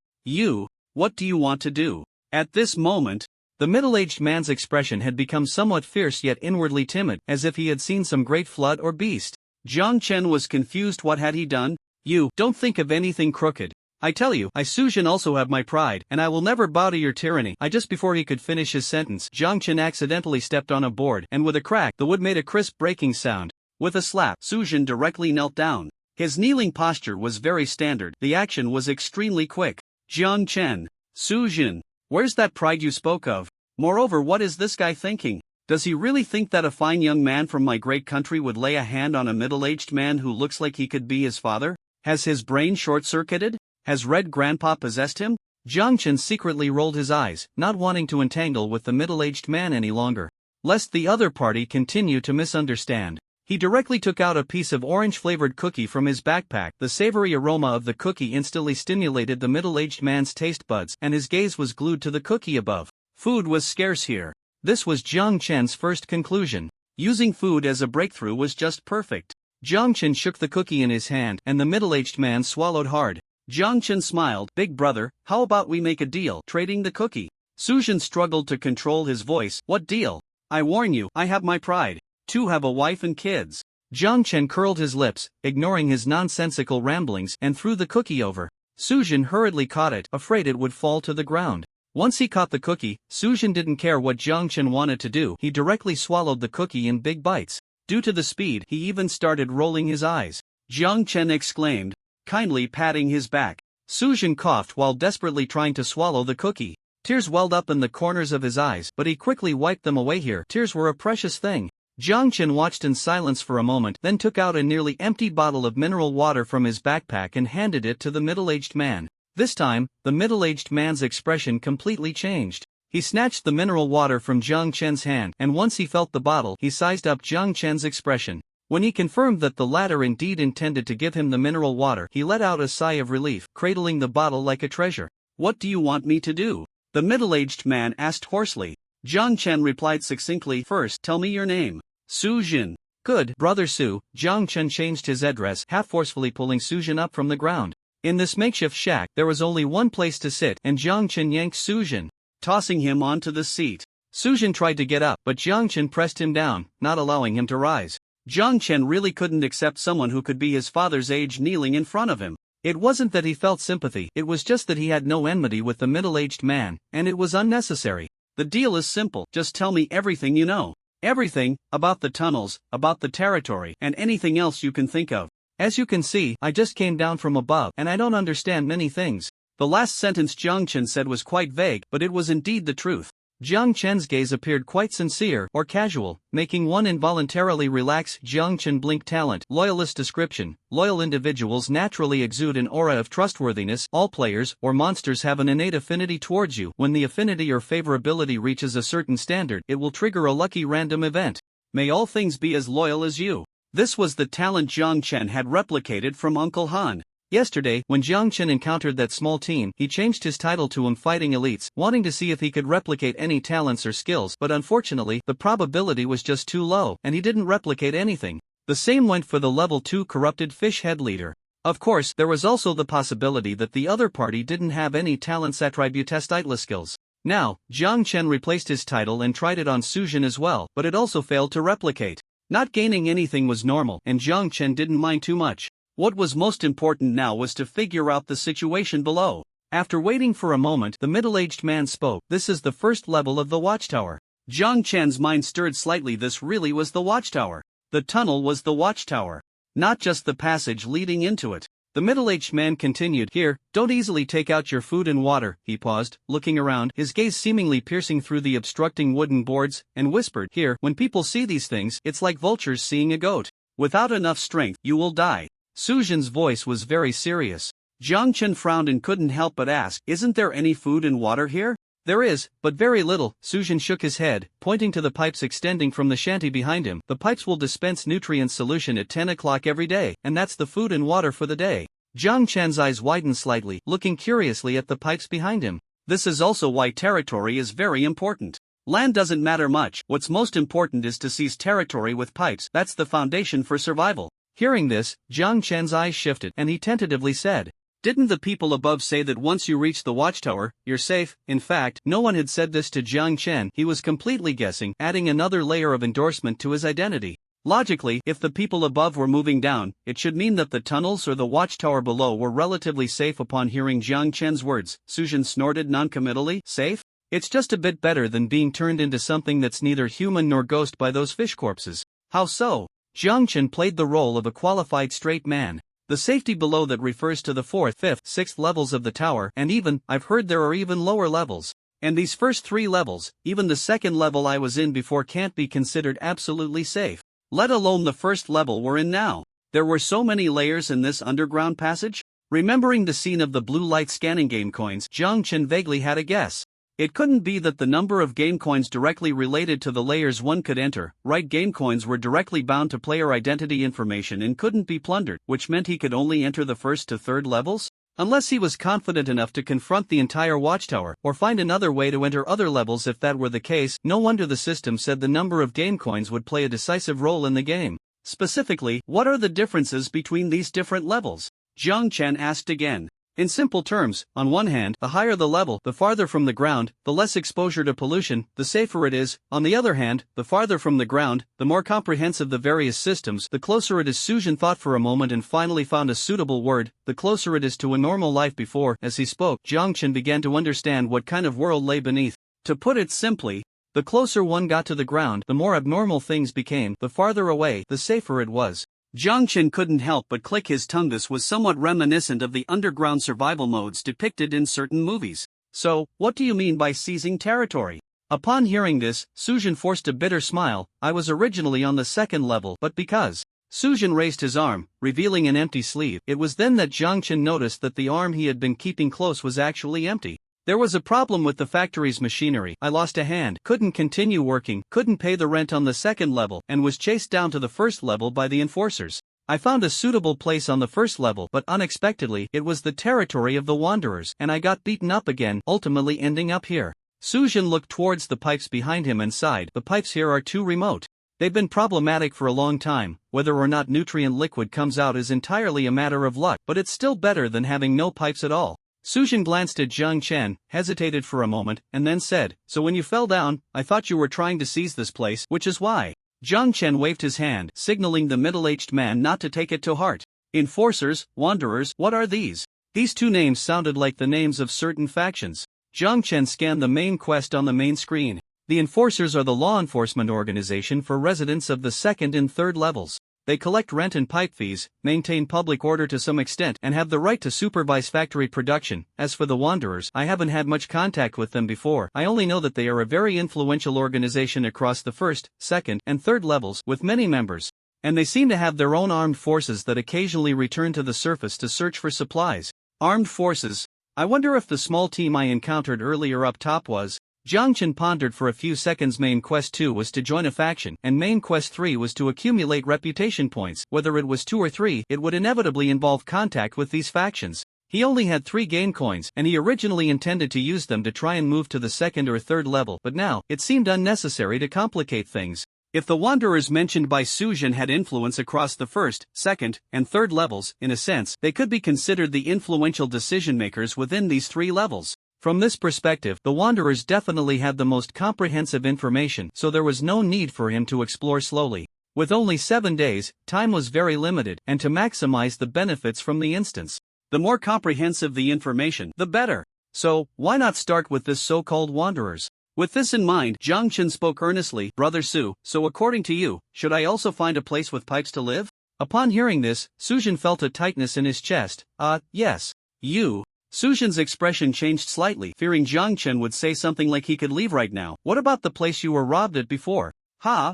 What do you want to do?" At this moment, the middle-aged man's expression had become somewhat fierce yet inwardly timid, as if he had seen some great flood or beast. Jiang Chen was confused. What had he done? "You don't think of anything crooked. I tell you, I Sujin also have my pride, and I will never bow to your tyranny." Just before he could finish his sentence, Jiang Chen accidentally stepped on a board, and with a crack, the wood made a crisp breaking sound. With a slap, Sujin directly knelt down. His kneeling posture was very standard. The action was extremely quick. "Jiang Chen, Sujin, where's that pride you spoke of? Moreover, what is this guy thinking? Does he really think that a fine young man from my great country would lay a hand on a middle-aged man who looks like he could be his father? Has his brain short-circuited? Has Red Grandpa possessed him?" Jiang Chen secretly rolled his eyes, not wanting to entangle with the middle-aged man any longer, lest the other party continue to misunderstand. He directly took out a piece of orange-flavored cookie from his backpack. The savory aroma of the cookie instantly stimulated the middle-aged man's taste buds, and his gaze was glued to the cookie above. Food was scarce here. This was Jiang Chen's first conclusion. Using food as a breakthrough was just perfect. Jiang Chen shook the cookie in his hand, and the middle-aged man swallowed hard. Jiang Chen smiled. "Big brother, how about we make a deal, trading the cookie?" Sujin struggled to control his voice. "What deal? I warn you, I have my pride. Too have a wife and kids." Jiang Chen curled his lips, ignoring his nonsensical ramblings, and threw the cookie over. Sujin hurriedly caught it, afraid it would fall to the ground. Once he caught the cookie, Sujin didn't care what Jiang Chen wanted to do. He directly swallowed the cookie in big bites. Due to the speed, he even started rolling his eyes. Jiang Chen exclaimed, kindly patting his back. Sujin coughed while desperately trying to swallow the cookie. Tears welled up in the corners of his eyes, but he quickly wiped them away. Here, tears were a precious thing. Jiang Chen watched in silence for a moment, then took out a nearly empty bottle of mineral water from his backpack and handed it to the middle-aged man. This time, the middle-aged man's expression completely changed. He snatched the mineral water from Jiang Chen's hand, and once he felt the bottle, he sized up Jiang Chen's expression. When he confirmed that the latter indeed intended to give him the mineral water, he let out a sigh of relief, cradling the bottle like a treasure. "What do you want me to do?" the middle-aged man asked hoarsely. Jiang Chen replied succinctly, "First, tell me your name." "Su Jin." "Good, Brother Su." Jiang Chen changed his address, half forcefully pulling Su Jin up from the ground. In this makeshift shack, there was only one place to sit, and Jiang Chen yanked Su Jin, tossing him onto the seat. Su Jin tried to get up, but Jiang Chen pressed him down, not allowing him to rise. Jiang Chen really couldn't accept someone who could be his father's age kneeling in front of him. It wasn't that he felt sympathy, it was just that he had no enmity with the middle-aged man, and it was unnecessary. "The deal is simple, just tell me everything you know. Everything, about the tunnels, about the territory, and anything else you can think of. As you can see, I just came down from above, and I don't understand many things." The last sentence Jiang Chen said was quite vague, but it was indeed the truth. Jiang Chen's gaze appeared quite sincere, or casual, making one involuntarily relax. Jiang Chen blinked. Talent, loyalist description. Loyal individuals naturally exude an aura of trustworthiness. All players, or monsters, have an innate affinity towards you. When the affinity or favorability reaches a certain standard, it will trigger a lucky random event. May all things be as loyal as you. This was the talent Jiang Chen had replicated from Uncle Han. Yesterday, when Jiang Chen encountered that small team, he changed his title to Fighting Elites, wanting to see if he could replicate any talents or skills, but unfortunately, the probability was just too low, and he didn't replicate anything. The same went for the level 2 corrupted fish head leader. Of course, there was also the possibility that the other party didn't have any talents attributestitla skills. Now, Jiang Chen replaced his title and tried it on Su Jin as well, but it also failed to replicate. Not gaining anything was normal, and Jiang Chen didn't mind too much. What was most important now was to figure out the situation below. After waiting for a moment, the middle-aged man spoke. "This is the first level of the watchtower." Jiang Chen's mind stirred slightly. This really was the watchtower. The tunnel was the watchtower, not just the passage leading into it. The middle-aged man continued, "Here, don't easily take out your food and water." He paused, looking around, his gaze seemingly piercing through the obstructing wooden boards, and whispered, "Here, when people see these things, it's like vultures seeing a goat. Without enough strength, you will die." Su Jin's voice was very serious. Jiang Chen frowned and couldn't help but ask, "Isn't there any food and water here?" "There is, but very little." Su Jin shook his head, pointing to the pipes extending from the shanty behind him. "The pipes will dispense nutrient solution at 10 o'clock every day, and that's the food and water for the day." Jiang Chen's eyes widened slightly, looking curiously at the pipes behind him. "This is also why territory is very important. Land doesn't matter much, what's most important is to seize territory with pipes. That's the foundation for survival." Hearing this, Jiang Chen's eyes shifted, and he tentatively said, "Didn't the people above say that once you reach the watchtower, you're safe?" In fact, no one had said this to Jiang Chen. He was completely guessing, adding another layer of endorsement to his identity. Logically, if the people above were moving down, it should mean that the tunnels or the watchtower below were relatively safe. Upon hearing Jiang Chen's words, Su Jin snorted noncommittally. "Safe? It's just a bit better than being turned into something that's neither human nor ghost by those fish corpses." "How so?" Jiang Chen played the role of a qualified straight man. "The safety below that refers to the 4th, 5th, 6th levels of the tower, and even, I've heard there are even lower levels. And these first 3 levels, even the 2nd level I was in before, can't be considered absolutely safe. Let alone the 1st level we're in now. There were so many layers in this underground passage." Remembering the scene of the blue light scanning game coins, Jiang Chen vaguely had a guess. It couldn't be that the number of game coins directly related to the layers one could enter, right? Game coins were directly bound to player identity information and couldn't be plundered, which meant he could only enter the 1st to 3rd levels? Unless he was confident enough to confront the entire watchtower, or find another way to enter other levels. If that were the case, no wonder the system said the number of game coins would play a decisive role in the game. Specifically, what are the differences between these different levels? Jiang Chen asked again. In simple terms, on one hand, the higher the level, the farther from the ground, the less exposure to pollution, the safer it is. On the other hand, the farther from the ground, the more comprehensive the various systems, the closer it is. Su Jin thought for a moment and finally found a suitable word, the closer it is to a normal life. Before, as he spoke, Jiang Chen began to understand what kind of world lay beneath. To put it simply, the closer one got to the ground, the more abnormal things became, the farther away, the safer it was. Jiang Chen couldn't help but click his tongue. This was somewhat reminiscent of the underground survival modes depicted in certain movies. "So, what do you mean by seizing territory?" Upon hearing this, Sujin forced a bitter smile. I was originally on the second level, but because Sujin raised his arm, revealing an empty sleeve, it was then that Jiang Chen noticed that the arm he had been keeping close was actually empty. There was a problem with the factory's machinery. I lost a hand, couldn't continue working, couldn't pay the rent on the second level, and was chased down to the first level by the enforcers. I found a suitable place on the first level, but unexpectedly, it was the territory of the Wanderers, and I got beaten up again, ultimately ending up here. Sujin looked towards the pipes behind him and sighed. The pipes here are too remote. They've been problematic for a long time. Whether or not nutrient liquid comes out is entirely a matter of luck, but it's still better than having no pipes at all. Sujin glanced at Jiang Chen, hesitated for a moment, and then said, "So when you fell down, I thought you were trying to seize this place, which is why." Jiang Chen waved his hand, signaling the middle-aged man not to take it to heart. Enforcers, Wanderers, what are these? These two names sounded like the names of certain factions. Jiang Chen scanned the main quest on the main screen. The Enforcers are the law enforcement organization for residents of the second and third levels. They collect rent and pipe fees, maintain public order to some extent, and have the right to supervise factory production. As for the Wanderers, I haven't had much contact with them before. I only know that they are a very influential organization across the first, second, and third levels, with many members. And they seem to have their own armed forces that occasionally return to the surface to search for supplies. Armed forces. I wonder if the small team I encountered earlier up top was. Jiang Chen pondered for a few seconds. Main Quest 2 was to join a faction, and Main Quest 3 was to accumulate reputation points. Whether it was 2 or 3, it would inevitably involve contact with these factions. He only had 3 game coins, and he originally intended to use them to try and move to the second or third level, but now, it seemed unnecessary to complicate things. If the Wanderers mentioned by Sujin had influence across the first, second, and third levels, in a sense, they could be considered the influential decision-makers within these 3 levels. From this perspective, the Wanderers definitely had the most comprehensive information, so there was no need for him to explore slowly. With only 7 days, time was very limited, and to maximize the benefits from the instance. The more comprehensive the information, the better. So, why not start with this so-called Wanderers? With this in mind, Jiang Chen spoke earnestly. Brother Su, so according to you, should I also find a place with pipes to live? Upon hearing this, Sujin felt a tightness in his chest. Yes. You. Sujin's expression changed slightly, fearing Jiang Chen would say something like he could leave right now. What about the place you were robbed at before? Ha.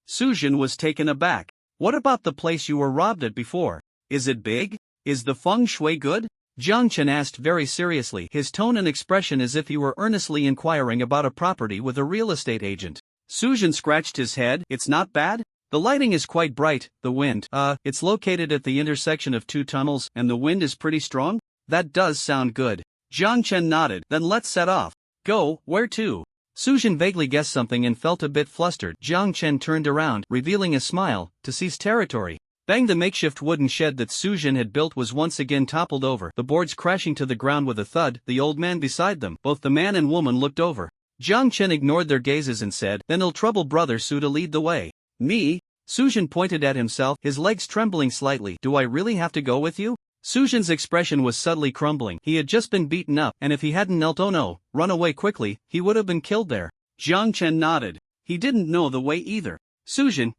Sujin was taken aback. What about the place you were robbed at before? Is it big? Is the feng shui good? Jiang Chen asked very seriously, his tone and expression as if he were earnestly inquiring about a property with a real estate agent. Sujin scratched his head. It's not bad? The lighting is quite bright. The wind, it's located at the intersection of 2 tunnels, and the wind is pretty strong? That does sound good. Jiang Chen nodded. Then let's set off. Go, where to? Sujin vaguely guessed something and felt a bit flustered. Jiang Chen turned around, revealing a smile, to seize territory. Bang! The makeshift wooden shed that Sujin had built was once again toppled over, the boards crashing to the ground with a thud. The old man beside them, both the man and woman, looked over. Jiang Chen ignored their gazes and said, "Then it'll trouble Brother Su to lead the way." Me? Sujin pointed at himself, his legs trembling slightly. Do I really have to go with you? Sujin's expression was subtly crumbling. He had just been beaten up, and if he hadn't run away quickly, he would have been killed there. Jiang Chen nodded. He didn't know the way either. Sujin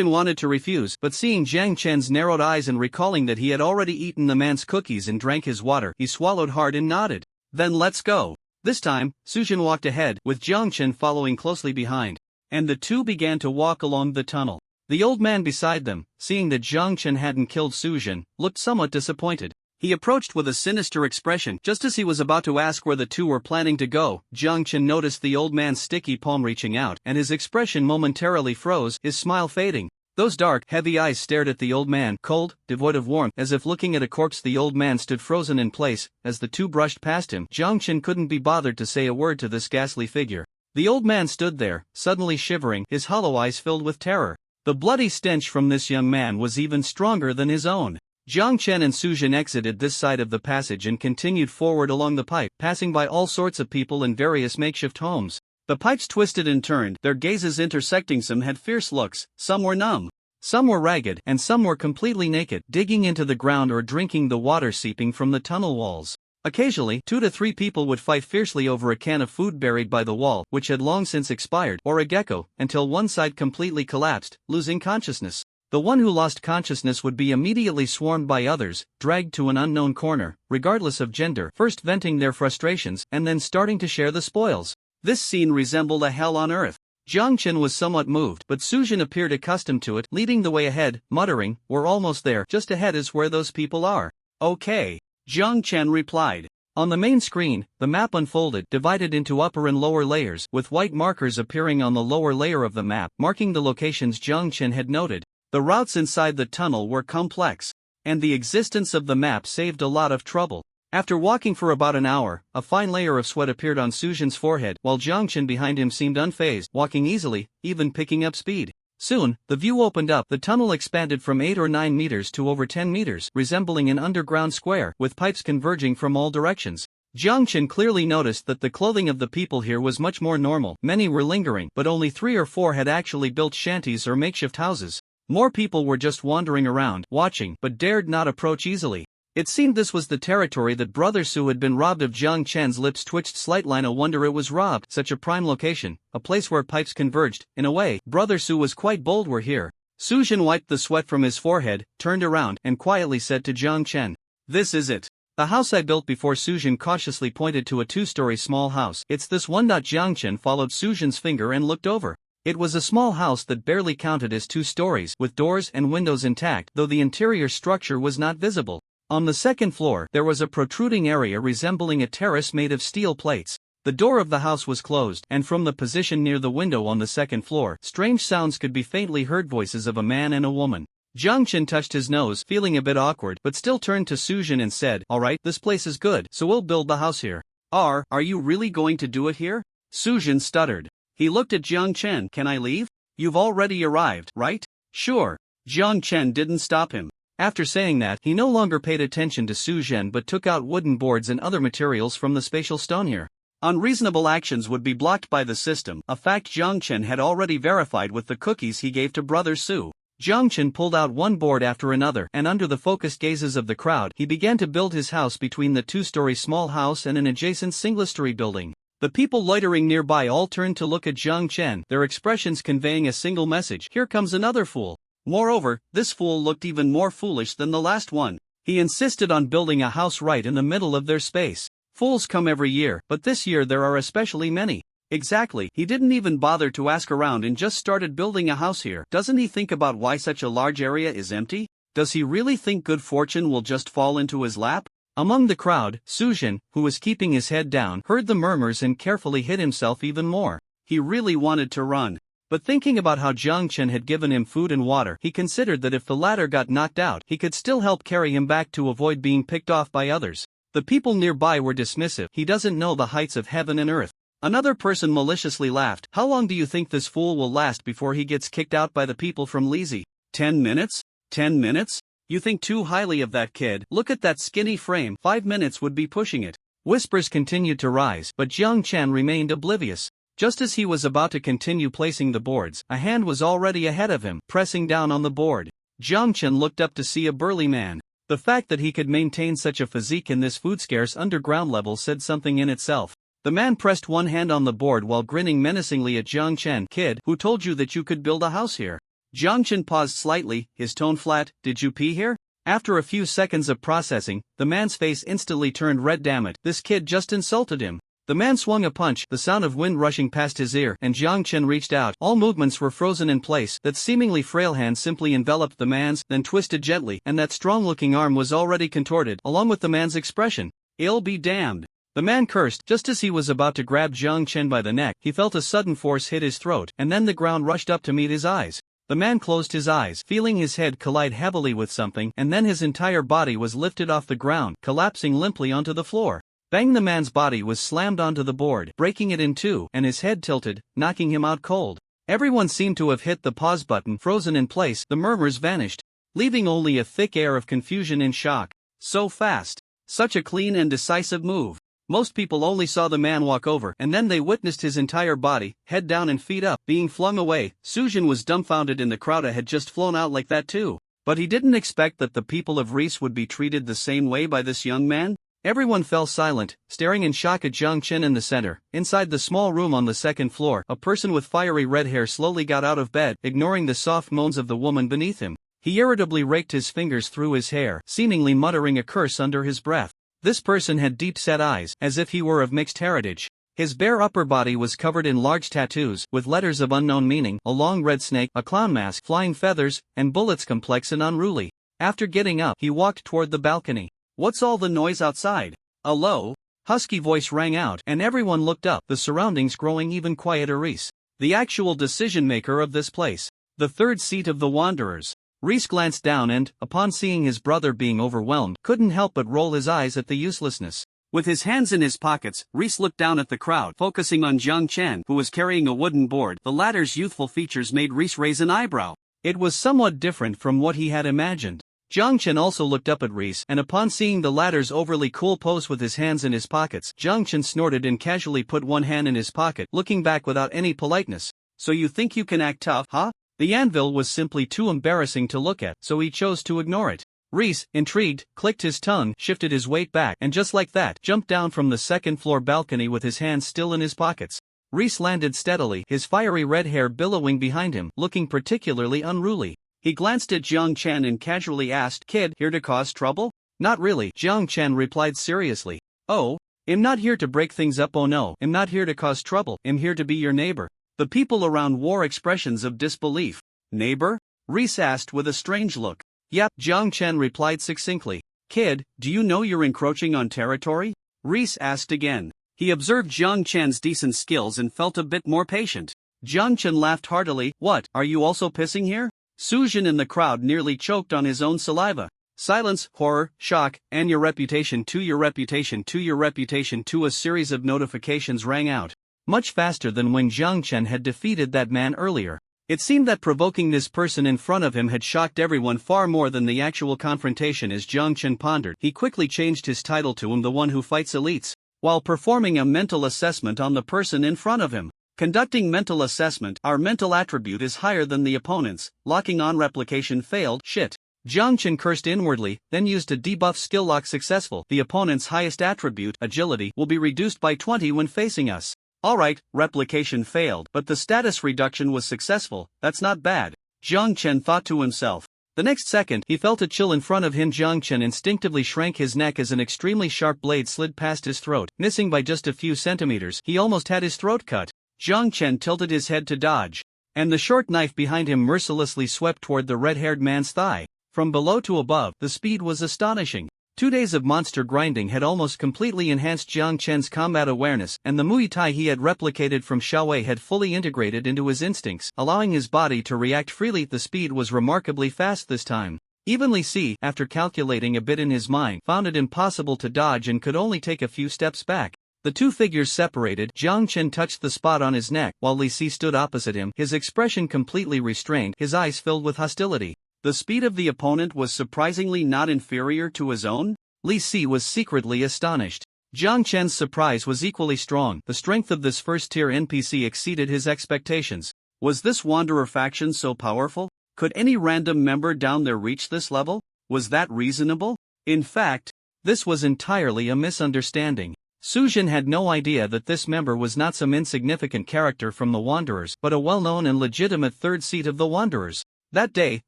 wanted to refuse, but seeing Jiang Chen's narrowed eyes and recalling that he had already eaten the man's cookies and drank his water, he swallowed hard and nodded. Then let's go. This time, Sujin walked ahead, with Jiang Chen following closely behind. And the two began to walk along the tunnel. The old man beside them, seeing that Jiang Chen hadn't killed Sujin, looked somewhat disappointed. He approached with a sinister expression. Just as he was about to ask where the two were planning to go, Jiang Chen noticed the old man's sticky palm reaching out, and his expression momentarily froze, his smile fading. Those dark, heavy eyes stared at the old man, cold, devoid of warmth, as if looking at a corpse. The old man stood frozen in place. As the two brushed past him, Jiang Chen couldn't be bothered to say a word to this ghastly figure. The old man stood there, suddenly shivering, his hollow eyes filled with terror. The bloody stench from this young man was even stronger than his own. Jiang Chen and Sujin exited this side of the passage and continued forward along the pipe, passing by all sorts of people in various makeshift homes. The pipes twisted and turned, their gazes intersecting. Some had fierce looks, some were numb. Some were ragged, and some were completely naked, digging into the ground or drinking the water seeping from the tunnel walls. Occasionally, 2 to 3 people would fight fiercely over a can of food buried by the wall, which had long since expired, or a gecko, until one side completely collapsed, losing consciousness. The one who lost consciousness would be immediately swarmed by others, dragged to an unknown corner, regardless of gender, first venting their frustrations and then starting to share the spoils. This scene resembled a hell on earth. Jiang Chen was somewhat moved, but Sujin appeared accustomed to it, leading the way ahead, muttering, "We're almost there, just ahead is where those people are." "Okay," Jiang Chen replied. On the main screen, the map unfolded, divided into upper and lower layers, with white markers appearing on the lower layer of the map, marking the locations Jiang Chen had noted. The routes inside the tunnel were complex, and the existence of the map saved a lot of trouble. After walking for about an hour, a fine layer of sweat appeared on Sujin's forehead, while Jiang Chen behind him seemed unfazed, walking easily, even picking up speed. Soon, the view opened up. The tunnel expanded from 8 or 9 meters to over 10 meters, resembling an underground square, with pipes converging from all directions. Jiang Chen clearly noticed that the clothing of the people here was much more normal. Many were lingering, but only 3 or 4 had actually built shanties or makeshift houses. More people were just wandering around, watching, but dared not approach easily. It seemed this was the territory that Brother Su had been robbed of. Jiang Chen's lips twitched slightly. No wonder it was robbed. Such a prime location, a place where pipes converged. In a way, Brother Su was quite bold. "We're here." Sujin wiped the sweat from his forehead, turned around, and quietly said to Jiang Chen, "This is it. The house I built before." Sujin cautiously pointed to a 2-story small house. "It's this one." Jiang Chen followed Sujin's finger and looked over. It was a small house that barely counted as 2 stories, with doors and windows intact, though the interior structure was not visible. On the second floor, there was a protruding area resembling a terrace made of steel plates. The door of the house was closed, and from the position near the window on the second floor, strange sounds could be faintly heard, voices of a man and a woman. Jiang Chen touched his nose, feeling a bit awkward, but still turned to Sujin and said, "Alright, this place is good, so we'll build the house here." Are you really going to do it here?" Sujin stuttered. He looked at Jiang Chen. "Can I leave? You've already arrived, right?" "Sure." Jiang Chen didn't stop him. After saying that, he no longer paid attention to Sujin but took out wooden boards and other materials from the spatial stone here. Unreasonable actions would be blocked by the system, a fact Jiang Chen had already verified with the cookies he gave to Brother Su. Jiang Chen pulled out one board after another, and under the focused gazes of the crowd, he began to build his house between the 2-story small house and an adjacent single-story building. The people loitering nearby all turned to look at Jiang Chen, their expressions conveying a single message: "Here comes another fool." Moreover, this fool looked even more foolish than the last one. He insisted on building a house right in the middle of their space. Fools come every year, but this year there are especially many. Exactly, he didn't even bother to ask around and just started building a house here. Doesn't he think about why such a large area is empty? Does he really think good fortune will just fall into his lap? Among the crowd, Sujin, who was keeping his head down, heard the murmurs and carefully hid himself even more. He really wanted to run. But thinking about how Jiang Chen had given him food and water, he considered that if the latter got knocked out, he could still help carry him back to avoid being picked off by others. The people nearby were dismissive. "He doesn't know the heights of heaven and earth." Another person maliciously laughed. "How long do you think this fool will last before he gets kicked out by the people from Lizzie? 10 minutes? 10 minutes? You think too highly of that kid. Look at that skinny frame. 5 minutes would be pushing it." Whispers continued to rise, but Jiang Chen remained oblivious. Just as he was about to continue placing the boards, a hand was already ahead of him, pressing down on the board. Jiang Chen looked up to see a burly man. The fact that he could maintain such a physique in this food-scarce underground level said something in itself. The man pressed one hand on the board while grinning menacingly at Jiang Chen. "Kid, who told you that you could build a house here?" Jiang Chen paused slightly, his tone flat. "Did you pee here?" After a few seconds of processing, the man's face instantly turned red. "Damn it, this kid just insulted him." The man swung a punch, the sound of wind rushing past his ear, and Jiang Chen reached out. All movements were frozen in place. That seemingly frail hand simply enveloped the man's, then twisted gently, and that strong-looking arm was already contorted, along with the man's expression. "I'll be damned." The man cursed. Just as he was about to grab Jiang Chen by the neck, he felt a sudden force hit his throat, and then the ground rushed up to meet his eyes. The man closed his eyes, feeling his head collide heavily with something, and then his entire body was lifted off the ground, collapsing limply onto the floor. Bang! The man's body was slammed onto the board, breaking it in two, and his head tilted, knocking him out cold. Everyone seemed to have hit the pause button. Frozen in place, the murmurs vanished, leaving only a thick air of confusion and shock. So fast. Such a clean and decisive move. Most people only saw the man walk over, and then they witnessed his entire body, head down and feet up, being flung away. Sujin was dumbfounded, and the crowd had just flown out like that too. But he didn't expect that the people of Reese would be treated the same way by this young man. Everyone fell silent, staring in shock at Jiang Chen in the center. Inside the small room on the second floor, a person with fiery red hair slowly got out of bed, ignoring the soft moans of the woman beneath him. He irritably raked his fingers through his hair, seemingly muttering a curse under his breath. This person had deep-set eyes, as if he were of mixed heritage. His bare upper body was covered in large tattoos, with letters of unknown meaning, a long red snake, a clown mask, flying feathers, and bullets complex and unruly. After getting up, he walked toward the balcony. "What's all the noise outside?" A low, husky voice rang out, and everyone looked up, the surroundings growing even quieter. Reese, the actual decision-maker of this place. The third seat of the Wanderers. Reese glanced down and, upon seeing his brother being overwhelmed, couldn't help but roll his eyes at the uselessness. With his hands in his pockets, Reese looked down at the crowd, focusing on Jiang Chen, who was carrying a wooden board. The latter's youthful features made Reese raise an eyebrow. It was somewhat different from what he had imagined. Jiang Chen also looked up at Reese, and upon seeing the latter's overly cool pose with his hands in his pockets, Jiang Chen snorted and casually put one hand in his pocket, looking back without any politeness. "So you think you can act tough, huh?" The anvil was simply too embarrassing to look at, so he chose to ignore it. Reese, intrigued, clicked his tongue, shifted his weight back, and just like that, jumped down from the second-floor balcony with his hands still in his pockets. Reese landed steadily, his fiery red hair billowing behind him, looking particularly unruly. He glanced at Jiang Chen and casually asked, "Kid, here to cause trouble?" "Not really," Jiang Chen replied seriously. "Oh? I'm not here to break things up, oh no, I'm not here to cause trouble, I'm here to be your neighbor." The people around wore expressions of disbelief. "Neighbor?" Reese asked with a strange look. "Yep," Jiang Chen replied succinctly. "Kid, do you know you're encroaching on territory?" Reese asked again. He observed Jiang Chen's decent skills and felt a bit more patient. Jiang Chen laughed heartily. "What, are you also pissing here?" Sujin in the crowd nearly choked on his own saliva. Silence, horror, shock, and your reputation to your reputation to your reputation to. A series of notifications rang out. Much faster than when Jiang Chen had defeated that man earlier. It seemed that provoking this person in front of him had shocked everyone far more than the actual confrontation. As Jiang Chen pondered, he quickly changed his title to the one who fights elites, while performing a mental assessment on the person in front of him. Conducting mental assessment, our mental attribute is higher than the opponent's. Locking on replication failed. Shit. Jiang Chen cursed inwardly, then used a debuff skill. Lock successful. The opponent's highest attribute, agility, will be reduced by 20 when facing us. Alright, replication failed, but the status reduction was successful. That's not bad, Jiang Chen thought to himself. The next second, he felt a chill in front of him. Jiang Chen instinctively shrank his neck as an extremely sharp blade slid past his throat, missing by just a few centimeters. He almost had his throat cut. Jiang Chen tilted his head to dodge, and the short knife behind him mercilessly swept toward the red-haired man's thigh. From below to above, the speed was astonishing. 2 days of monster grinding had almost completely enhanced Jiang Chen's combat awareness, and the Muay Thai he had replicated from Shaowei had fully integrated into his instincts, allowing his body to react freely. The speed was remarkably fast this time. Even Li Si, after calculating a bit in his mind, found it impossible to dodge and could only take a few steps back. The two figures separated. Jiang Chen touched the spot on his neck, while Li Si stood opposite him, his expression completely restrained, his eyes filled with hostility. The speed of the opponent was surprisingly not inferior to his own. Li Si was secretly astonished. Jiang Chen's surprise was equally strong. The strength of this first-tier NPC exceeded his expectations. Was this Wanderer faction so powerful? Could any random member down there reach this level? Was that reasonable? In fact, this was entirely a misunderstanding. Sujin had no idea that this member was not some insignificant character from the Wanderers, but a well-known and legitimate third seat of the Wanderers. That day,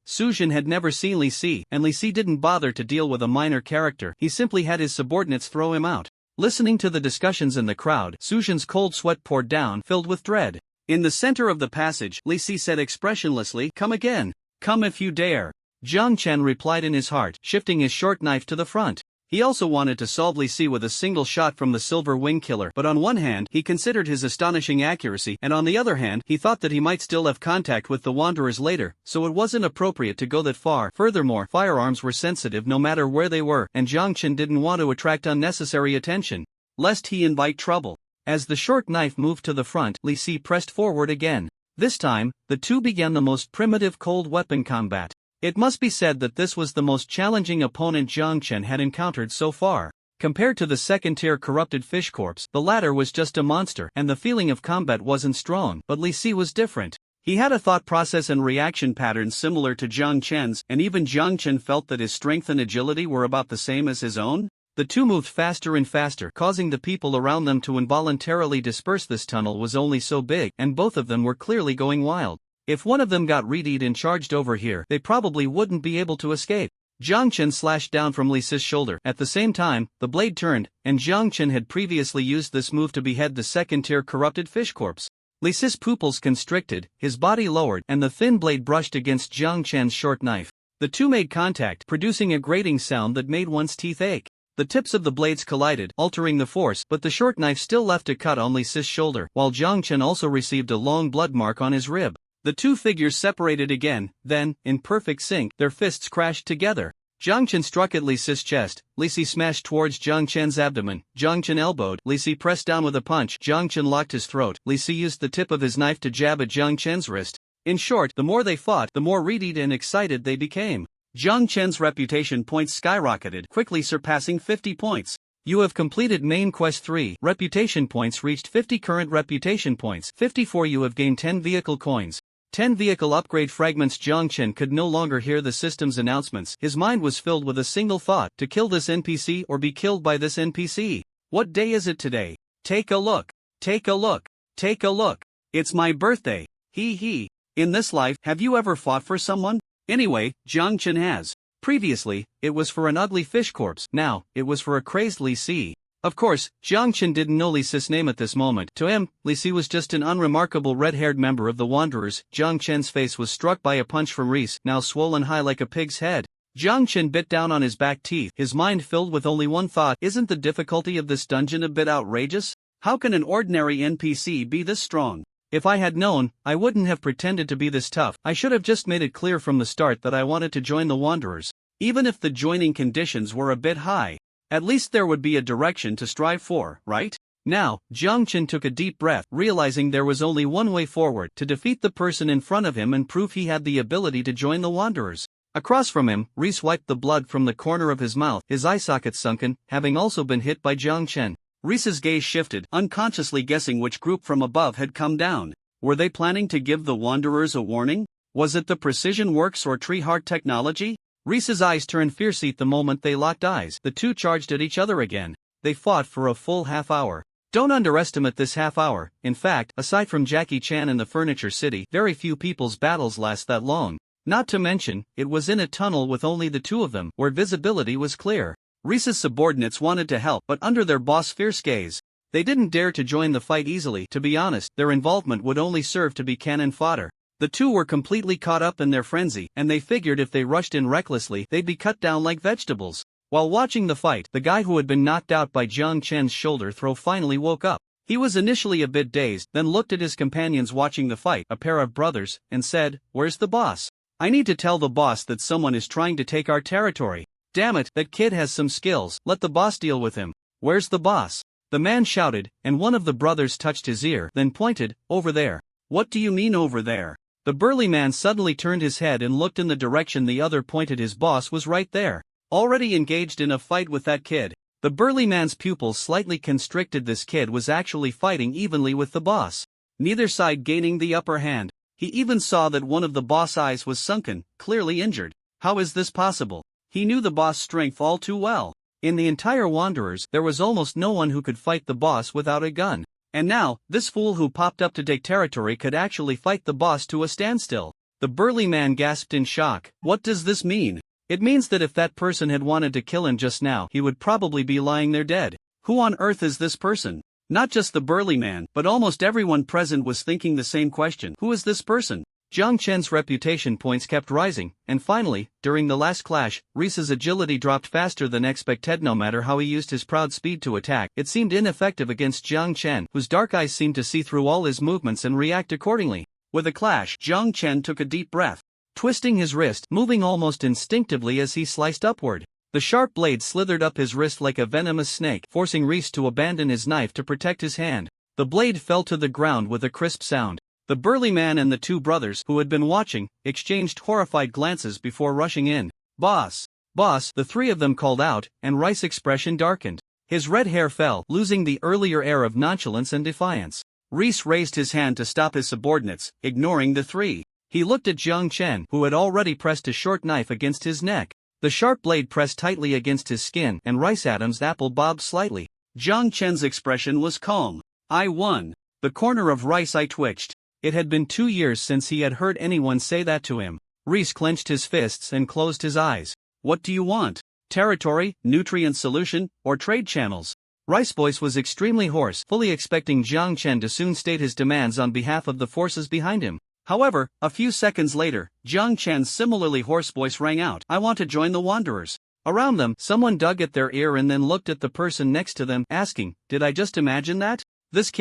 Sujin had never seen Li Si, and Li Si didn't bother to deal with a minor character. He simply had his subordinates throw him out. Listening to the discussions in the crowd, Sujin's cold sweat poured down, filled with dread. In the center of the passage, Li Si said expressionlessly, "Come again. Come if you dare." Jiang Chen replied in his heart, shifting his short knife to the front. He also wanted to solve Li Si with a single shot from the Silver Wing Killer, but on one hand, he considered his astonishing accuracy, and on the other hand, he thought that he might still have contact with the Wanderers later, so it wasn't appropriate to go that far. Furthermore, firearms were sensitive no matter where they were, and Jiang Chen didn't want to attract unnecessary attention, lest he invite trouble. As the short knife moved to the front, Li Si pressed forward again. This time, the two began the most primitive cold weapon combat. It must be said that this was the most challenging opponent Jiang Chen had encountered so far. Compared to the second-tier corrupted fish corpse, the latter was just a monster, and the feeling of combat wasn't strong. But Li Si was different. He had a thought process and reaction patterns similar to Jiang Chen's, and even Jiang Chen felt that his strength and agility were about the same as his own. The two moved faster and faster, causing the people around them to involuntarily disperse. This tunnel was only so big, and both of them were clearly going wild. If one of them got readied and charged over here, they probably wouldn't be able to escape. Jiang Chen slashed down from Li Si's shoulder. At the same time, the blade turned, and Jiang Chen had previously used this move to behead the second-tier corrupted fish corpse. Li Si's pupils constricted, his body lowered, and the thin blade brushed against Jiang Chen's short knife. The two made contact, producing a grating sound that made one's teeth ache. The tips of the blades collided, altering the force, but the short knife still left a cut on Li Si's shoulder, while Jiang Chen also received a long blood mark on his rib. The two figures separated again, then, in perfect sync, their fists crashed together. Jiang Chen struck at Li Si's chest, Li Si smashed towards Jiang Chen's abdomen, Jiang Chen elbowed, Li Si pressed down with a punch, Jiang Chen locked his throat, Li Si used the tip of his knife to jab at Jiang Chen's wrist. In short, the more they fought, the more readied and excited they became. Jiang Chen's reputation points skyrocketed, quickly surpassing 50 points. You have completed main quest 3. Reputation points reached 50. Current reputation points 54. You have gained 10 vehicle coins. 10 vehicle upgrade fragments. Jiang Chen could no longer hear the system's announcements. His mind was filled with a single thought: to kill this NPC or be killed by this NPC. What day is it today? Take a look. Take a look. Take a look. It's my birthday. Hee hee. In this life, have you ever fought for someone? Anyway, Jiang Chen has. Previously, it was for an ugly fish corpse. Now, it was for a crazed Li Si. Of course, Jiang Chen didn't know Li Si's name at this moment. To him, Li Si was just an unremarkable red-haired member of the Wanderers. Jiang Chen's face was struck by a punch from Reese, now swollen high like a pig's head. Jiang Chen bit down on his back teeth, his mind filled with only one thought: isn't the difficulty of this dungeon a bit outrageous? How can an ordinary NPC be this strong? If I had known, I wouldn't have pretended to be this tough. I should have just made it clear from the start that I wanted to join the Wanderers. Even if the joining conditions were a bit high, at least there would be a direction to strive for, right? Now, Jiang Chen took a deep breath, realizing there was only one way forward: to defeat the person in front of him and prove he had the ability to join the Wanderers. Across from him, Reese wiped the blood from the corner of his mouth, his eye sockets sunken, having also been hit by Jiang Chen. Reese's gaze shifted, unconsciously guessing which group from above had come down. Were they planning to give the Wanderers a warning? Was it the Precision Works or Tree Heart technology? Reese's eyes turned fiercely the moment they locked eyes. The two charged at each other again. They fought for a full half hour. Don't underestimate this half hour. In fact, aside from Jackie Chan in the Furniture City, very few people's battles last that long. Not to mention, it was in a tunnel with only the two of them, where visibility was clear. Reese's subordinates wanted to help, but under their boss' fierce gaze, they didn't dare to join the fight easily. To be honest, their involvement would only serve to be cannon fodder. The two were completely caught up in their frenzy, and they figured if they rushed in recklessly, they'd be cut down like vegetables. While watching the fight, the guy who had been knocked out by Jiang Chen's shoulder throw finally woke up. He was initially a bit dazed, then looked at his companions watching the fight, a pair of brothers, and said, "Where's the boss? I need to tell the boss that someone is trying to take our territory. Damn it, that kid has some skills, let the boss deal with him. Where's the boss?" The man shouted, and one of the brothers touched his ear, then pointed, "Over there." "What do you mean over there?" The burly man suddenly turned his head and looked in the direction the other pointed. His boss was right there, already engaged in a fight with that kid. The burly man's pupils slightly constricted. This kid was actually fighting evenly with the boss, neither side gaining the upper hand. He even saw that one of the boss' eyes was sunken, clearly injured. How is this possible? He knew the boss' strength all too well. In the entire Wanderers, there was almost no one who could fight the boss without a gun. And now, this fool who popped up to take territory could actually fight the boss to a standstill. The burly man gasped in shock. What does this mean? It means that if that person had wanted to kill him just now, he would probably be lying there dead. Who on earth is this person? Not just the burly man, but almost everyone present was thinking the same question. Who is this person? Jiang Chen's reputation points kept rising, and finally, during the last clash, Reese's agility dropped faster than expected. No matter how he used his proud speed to attack, it seemed ineffective against Jiang Chen, whose dark eyes seemed to see through all his movements and react accordingly. With a clash, Jiang Chen took a deep breath, twisting his wrist, moving almost instinctively as he sliced upward. The sharp blade slithered up his wrist like a venomous snake, forcing Reese to abandon his knife to protect his hand. The blade fell to the ground with a crisp sound. The burly man and the two brothers, who had been watching, exchanged horrified glances before rushing in. "Boss! Boss!" the three of them called out, and Rice's expression darkened. His red hair fell, losing the earlier air of nonchalance and defiance. Reese raised his hand to stop his subordinates, ignoring the three. He looked at Jiang Chen, who had already pressed a short knife against his neck. The sharp blade pressed tightly against his skin, and Rice Adams' apple bobbed slightly. Jiang Chen's expression was calm. "I won." The corner of Rice's eye twitched. It had been 2 years since he had heard anyone say that to him. Reese clenched his fists and closed his eyes. What do you want? Territory, nutrient solution, or trade channels? Rice's voice was extremely hoarse, fully expecting Jiang Chen to soon state his demands on behalf of the forces behind him. However, a few seconds later, Jiang Chen's similarly hoarse voice rang out. I want to join the Wanderers. Around them, someone dug at their ear and then looked at the person next to them, asking, did I just imagine that? This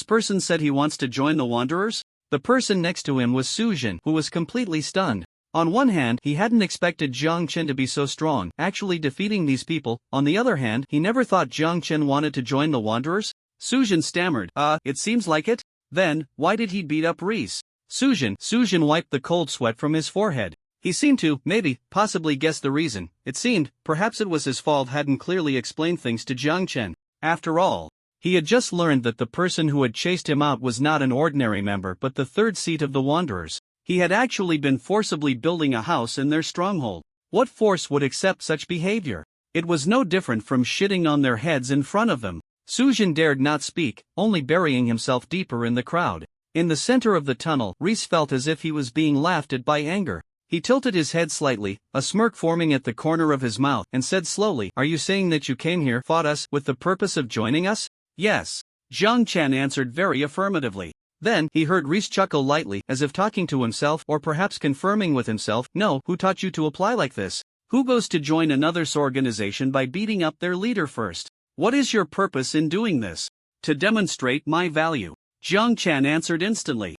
person said he wants to join the Wanderers? The person next to him was Sujin, who was completely stunned. On one hand, he hadn't expected Jiang Chen to be so strong, actually defeating these people. On the other hand, he never thought Jiang Chen wanted to join the Wanderers. Sujin stammered, it seems like it. Then, why did he beat up Reese? Sujin wiped the cold sweat from his forehead. He seemed to, possibly guess the reason. It seemed, perhaps it was his fault hadn't clearly explained things to Jiang Chen. After all, he had just learned that the person who had chased him out was not an ordinary member but the third seat of the Wanderers. He had actually been forcibly building a house in their stronghold. What force would accept such behavior? It was no different from shitting on their heads in front of them. Sujin dared not speak, only burying himself deeper in the crowd. In the center of the tunnel, Reese felt as if he was being laughed at by anger. He tilted his head slightly, a smirk forming at the corner of his mouth, and said slowly, are you saying that you came here, fought us, with the purpose of joining us? Yes. Jiang Chen answered very affirmatively. Then, he heard Reese chuckle lightly, as if talking to himself or perhaps confirming with himself, no, who taught you to apply like this? Who goes to join another's organization by beating up their leader first? What is your purpose in doing this? To demonstrate my value. Jiang Chen answered instantly.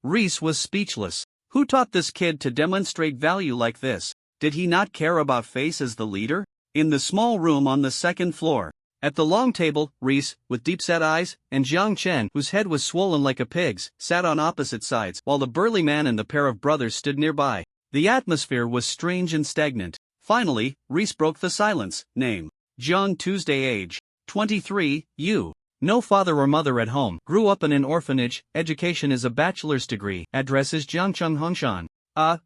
Reese was speechless. Who taught this kid to demonstrate value like this? Did he not care about face as the leader? In the small room on the second floor. At the long table, Reese, with deep-set eyes, and Jiang Chen, whose head was swollen like a pig's, sat on opposite sides, while the burly man and the pair of brothers stood nearby. The atmosphere was strange and stagnant. Finally, Reese broke the silence. Name: Jiang Tuesday. Age: 23, you. No father or mother at home. Grew up in an orphanage. Education is a bachelor's degree. Address is Jiangcheng Hongshan.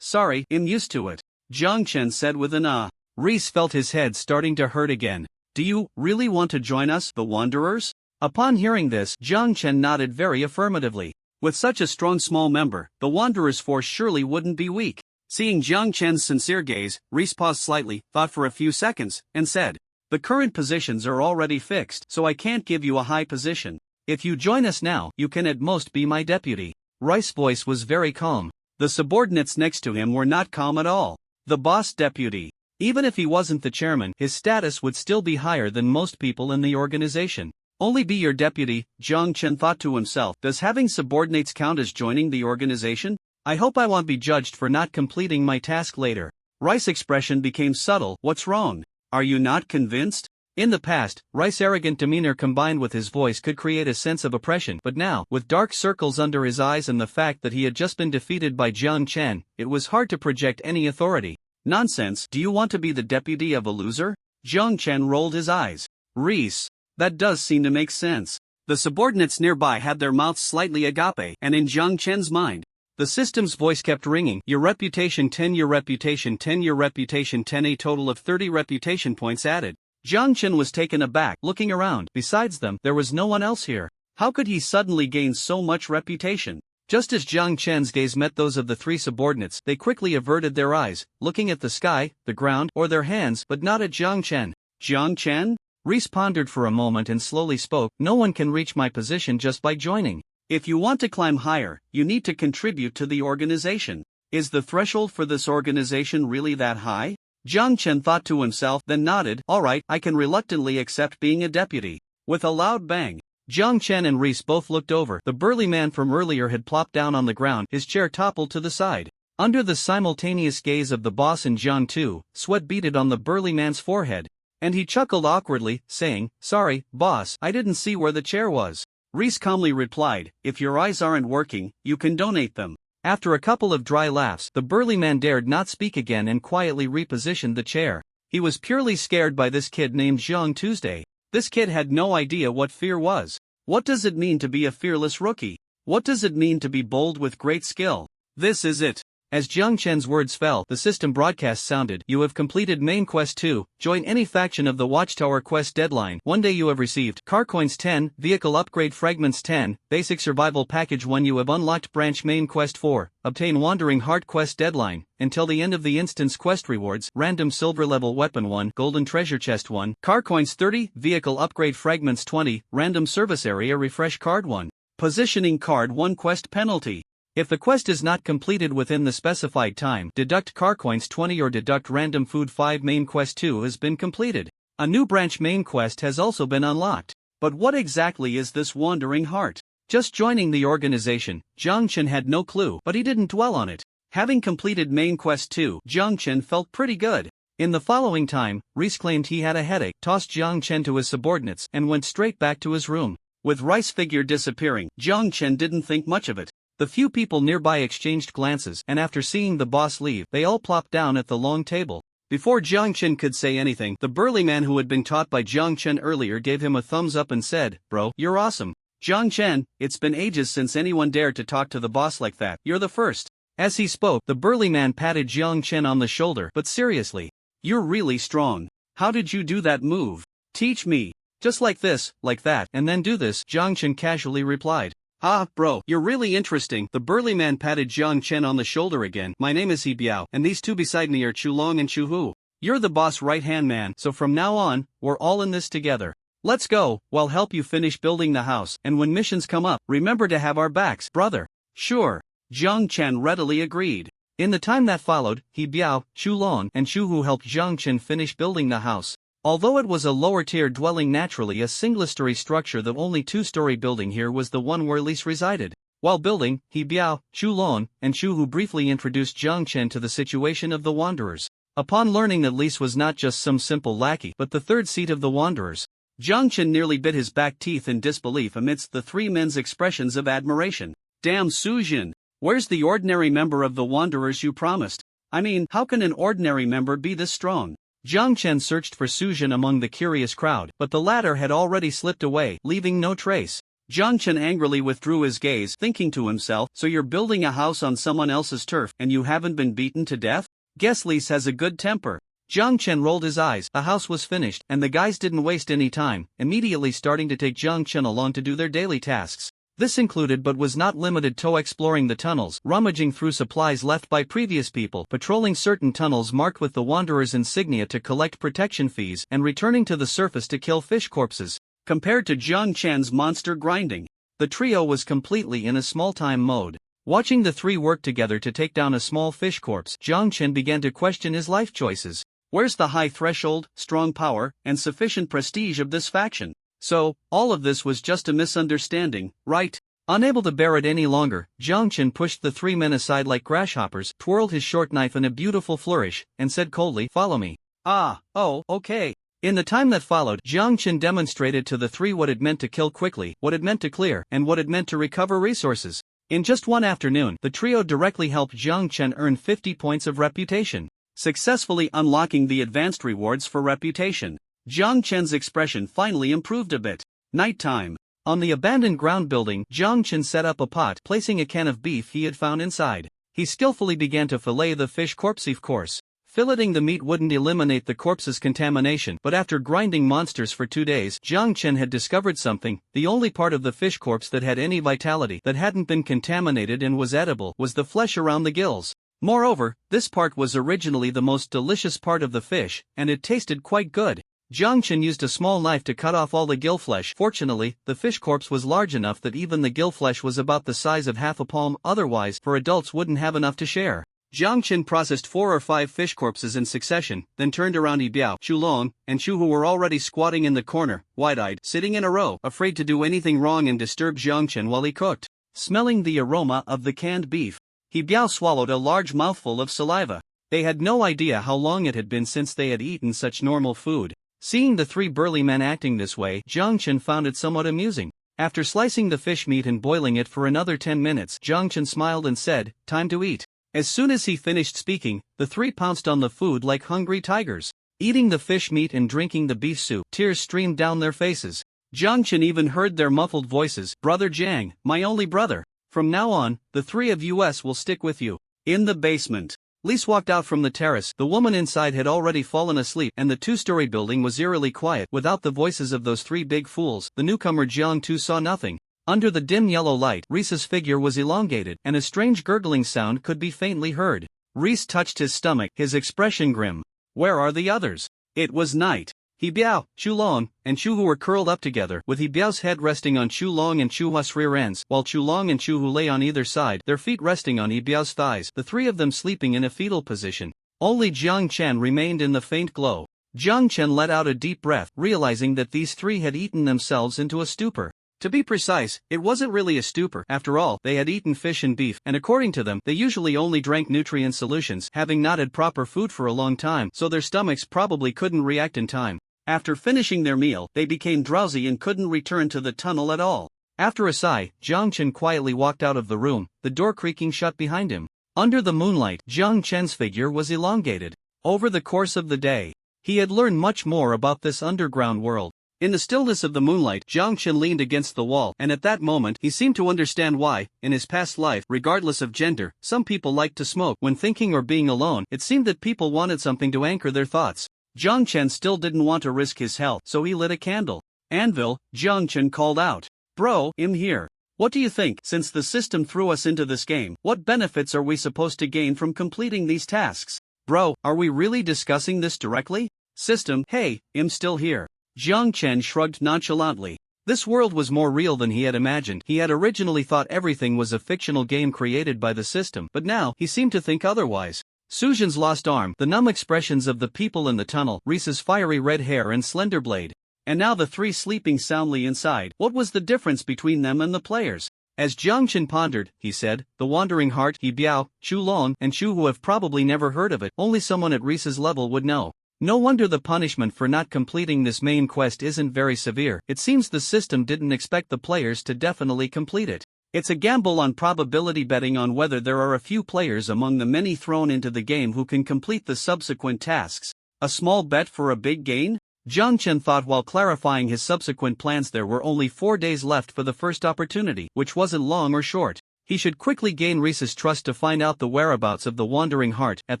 Sorry, I'm used to it. Jiang Chen said with an Reese felt his head starting to hurt again. Do you really want to join us, the Wanderers? Upon hearing this, Jiang Chen nodded very affirmatively. With such a strong small member, the Wanderers' force surely wouldn't be weak. Seeing Jiang Chen's sincere gaze, Reese paused slightly, thought for a few seconds, and said, the current positions are already fixed, so I can't give you a high position. If you join us now, you can at most be my deputy. Rice's voice was very calm. The subordinates next to him were not calm at all. The boss deputy. Even if he wasn't the chairman, his status would still be higher than most people in the organization. Only be your deputy, Jiang Chen thought to himself. Does having subordinates count as joining the organization? I hope I won't be judged for not completing my task later. Rice's expression became subtle. What's wrong? Are you not convinced? In the past, Rice's arrogant demeanor combined with his voice could create a sense of oppression, but now, with dark circles under his eyes and the fact that he had just been defeated by Jiang Chen, it was hard to project any authority. Nonsense, do you want to be the deputy of a loser? Jiang Chen rolled his eyes. Reese. That does seem to make sense. The subordinates nearby had their mouths slightly agape, and in Jiang Chen's mind, the system's voice kept ringing. Your reputation 10, your reputation 10, your reputation 10, a total of 30 reputation points added. Jiang Chen was taken aback, looking around. Besides them, there was no one else here. How could he suddenly gain so much reputation? Just as Jiang Chen's gaze met those of the three subordinates, they quickly averted their eyes, looking at the sky, the ground, or their hands, but not at Jiang Chen. Jiang Chen? Reese pondered for a moment and slowly spoke. No one can reach my position just by joining. If you want to climb higher, you need to contribute to the organization. Is the threshold for this organization really that high? Jiang Chen thought to himself, then nodded. All right, I can reluctantly accept being a deputy. With a loud bang, Jiang Chen and Reese both looked over. The burly man from earlier had plopped down on the ground, his chair toppled to the side. Under the simultaneous gaze of the boss and Jiang Tu, sweat beaded on the burly man's forehead. And he chuckled awkwardly, saying, sorry, boss, I didn't see where the chair was. Reese calmly replied, if your eyes aren't working, you can donate them. After a couple of dry laughs, the burly man dared not speak again and quietly repositioned the chair. He was purely scared by this kid named Jiang Tuesday. This kid had no idea what fear was. What does it mean to be a fearless rookie? What does it mean to be bold with great skill? This is it. As Jiang Chen's words fell, the system broadcast sounded, "You have completed main quest 2, join any faction of the Watchtower quest deadline. One day you have received car coins 10, vehicle upgrade fragments 10, basic survival package 1 you have unlocked branch main quest 4, obtain wandering heart quest deadline, until the end of the instance quest rewards, random silver level weapon 1, golden treasure chest 1, car coins 30, vehicle upgrade fragments 20, random service area refresh card 1, positioning card 1 quest penalty. If the quest is not completed within the specified time, deduct car coins 20 or deduct random food 5. Main quest 2 has been completed. A new branch main quest has also been unlocked. But what exactly is this wandering heart? Just joining the organization, Jiang Chen had no clue, but he didn't dwell on it. Having completed main quest 2, Jiang Chen felt pretty good. In the following time, Reese claimed he had a headache, tossed Jiang Chen to his subordinates, and went straight back to his room. With Rice figure disappearing, Jiang Chen didn't think much of it. The few people nearby exchanged glances, and after seeing the boss leave, they all plopped down at the long table. Before Jiang Chen could say anything, the burly man who had been taught by Jiang Chen earlier gave him a thumbs up and said, "Bro, you're awesome. Jiang Chen, it's been ages since anyone dared to talk to the boss like that. You're the first." As he spoke, the burly man patted Jiang Chen on the shoulder. "But seriously, you're really strong. How did you do that move? Teach me. Just like this, like that, and then do this," Jiang Chen casually replied. "Ah, bro, you're really interesting." The burly man patted Jiang Chen on the shoulder again. "My name is He Biao, and these two beside me are Chu Long and Chu Hu. You're the boss right-hand man, so from now on, we're all in this together. Let's go, we'll help you finish building the house, and when missions come up, remember to have our backs, brother." "Sure." Jiang Chen readily agreed. In the time that followed, He Biao, Chu Long, and Chu Hu helped Jiang Chen finish building the house. Although it was a lower-tier dwelling, naturally a single-story structure, the only two-story building here was the one where Lise resided. While building, He Biao, Chu Long, and Chu Hu briefly introduced Jiang Chen to the situation of the Wanderers. Upon learning that Lise was not just some simple lackey but the third seat of the Wanderers, Jiang Chen nearly bit his back teeth in disbelief amidst the three men's expressions of admiration. "Damn, Sujin! Where's the ordinary member of the Wanderers you promised? I mean, how can an ordinary member be this strong?" Jiang Chen searched for Sujin among the curious crowd, but the latter had already slipped away, leaving no trace. Jiang Chen angrily withdrew his gaze, thinking to himself, "So you're building a house on someone else's turf, and you haven't been beaten to death? Guess Lise has a good temper." Jiang Chen rolled his eyes. The house was finished, and the guys didn't waste any time, immediately starting to take Jiang Chen along to do their daily tasks. This included but was not limited to exploring the tunnels, rummaging through supplies left by previous people, patrolling certain tunnels marked with the Wanderer's insignia to collect protection fees, and returning to the surface to kill fish corpses. Compared to Jiang Chen's monster grinding, the trio was completely in a small-time mode. Watching the three work together to take down a small fish corpse, Jiang Chen began to question his life choices. Where's the high threshold, strong power, and sufficient prestige of this faction? So, all of this was just a misunderstanding, right? Unable to bear it any longer, Jiang Chen pushed the three men aside like grasshoppers, twirled his short knife in a beautiful flourish, and said coldly, "Follow me." Oh, okay. In the time that followed, Jiang Chen demonstrated to the three what it meant to kill quickly, what it meant to clear, and what it meant to recover resources. In just one afternoon, the trio directly helped Jiang Chen earn 50 points of reputation, successfully unlocking the advanced rewards for reputation. Jiang Chen's expression finally improved a bit. Nighttime. On the abandoned ground building, Jiang Chen set up a pot, placing a can of beef he had found inside. He skillfully began to fillet the fish corpse. Of course, filleting the meat wouldn't eliminate the corpse's contamination, but after grinding monsters for 2 days, Jiang Chen had discovered something. The only part of the fish corpse that had any vitality, that hadn't been contaminated and was edible, was the flesh around the gills. Moreover, this part was originally the most delicious part of the fish, and it tasted quite good. Jiang Chen used a small knife to cut off all the gill flesh. Fortunately, the fish corpse was large enough that even the gill flesh was about the size of half a palm, otherwise, for adults wouldn't have enough to share. Jiang Chen processed 4 or 5 fish corpses in succession, then turned around. He Biao, Chu Long, and Chu Hu were already squatting in the corner, wide-eyed, sitting in a row, afraid to do anything wrong and disturb Jiang Chen while he cooked. Smelling the aroma of the canned beef, He Biao swallowed a large mouthful of saliva. They had no idea how long it had been since they had eaten such normal food. Seeing the three burly men acting this way, Jiang Chen found it somewhat amusing. After slicing the fish meat and boiling it for another 10 minutes, Jiang Chen smiled and said, "Time to eat." As soon as he finished speaking, the three pounced on the food like hungry tigers. Eating the fish meat and drinking the beef soup, tears streamed down their faces. Jiang Chen even heard their muffled voices, "Brother Jiang, my only brother. From now on, the three of us will stick with you. In the basement. Lise walked out from the terrace. The woman inside had already fallen asleep, and the two-story building was eerily quiet. Without the voices of those three big fools, the newcomer Jiang Tu saw nothing. Under the dim yellow light, Rise's figure was elongated, and a strange gurgling sound could be faintly heard. Rise touched his stomach, his expression grim. Where are the others? It was night. He Biao, Chu Long, and Chu Hu were curled up together, with He Biao's head resting on Chu Long and Chu Hua's rear ends, while Chu Long and Chu Hu lay on either side, their feet resting on He Biao's thighs, the three of them sleeping in a fetal position. Only Jiang Chen remained in the faint glow. Jiang Chen let out a deep breath, realizing that these three had eaten themselves into a stupor. To be precise, it wasn't really a stupor. After all, they had eaten fish and beef, and according to them, they usually only drank nutrient solutions, having not had proper food for a long time, so their stomachs probably couldn't react in time. After finishing their meal, they became drowsy and couldn't return to the tunnel at all. After a sigh, Jiang Chen quietly walked out of the room, the door creaking shut behind him. Under the moonlight, Jiang Chen's figure was elongated. Over the course of the day, he had learned much more about this underground world. In the stillness of the moonlight, Jiang Chen leaned against the wall, and at that moment, he seemed to understand why, in his past life, regardless of gender, some people liked to smoke. When thinking or being alone, it seemed that people wanted something to anchor their thoughts. Jiang Chen still didn't want to risk his health, so he lit a candle. Anvil, Jiang Chen called out. Bro, I'm here. What do you think? Since the system threw us into this game, what benefits are we supposed to gain from completing these tasks? Bro, are we really discussing this directly? System, hey, I'm still here. Jiang Chen shrugged nonchalantly. This world was more real than he had imagined. He had originally thought everything was a fictional game created by the system, but now, he seemed to think otherwise. Suzhen's lost arm, the numb expressions of the people in the tunnel, Rise's fiery red hair and slender blade. And now the three sleeping soundly inside. What was the difference between them and the players? As Jiang Chen pondered, he said, the Wandering Heart, He Biao, Chu Long, and Chu Hu have probably never heard of it. Only someone at Rise's level would know. No wonder the punishment for not completing this main quest isn't very severe. It seems the system didn't expect the players to definitely complete it. It's a gamble on probability betting on whether there are a few players among the many thrown into the game who can complete the subsequent tasks. A small bet for a big gain? Jiang Chen thought while clarifying his subsequent plans. There were only 4 days left for the first opportunity, which wasn't long or short. He should quickly gain Rise's trust to find out the whereabouts of the Wandering Heart. At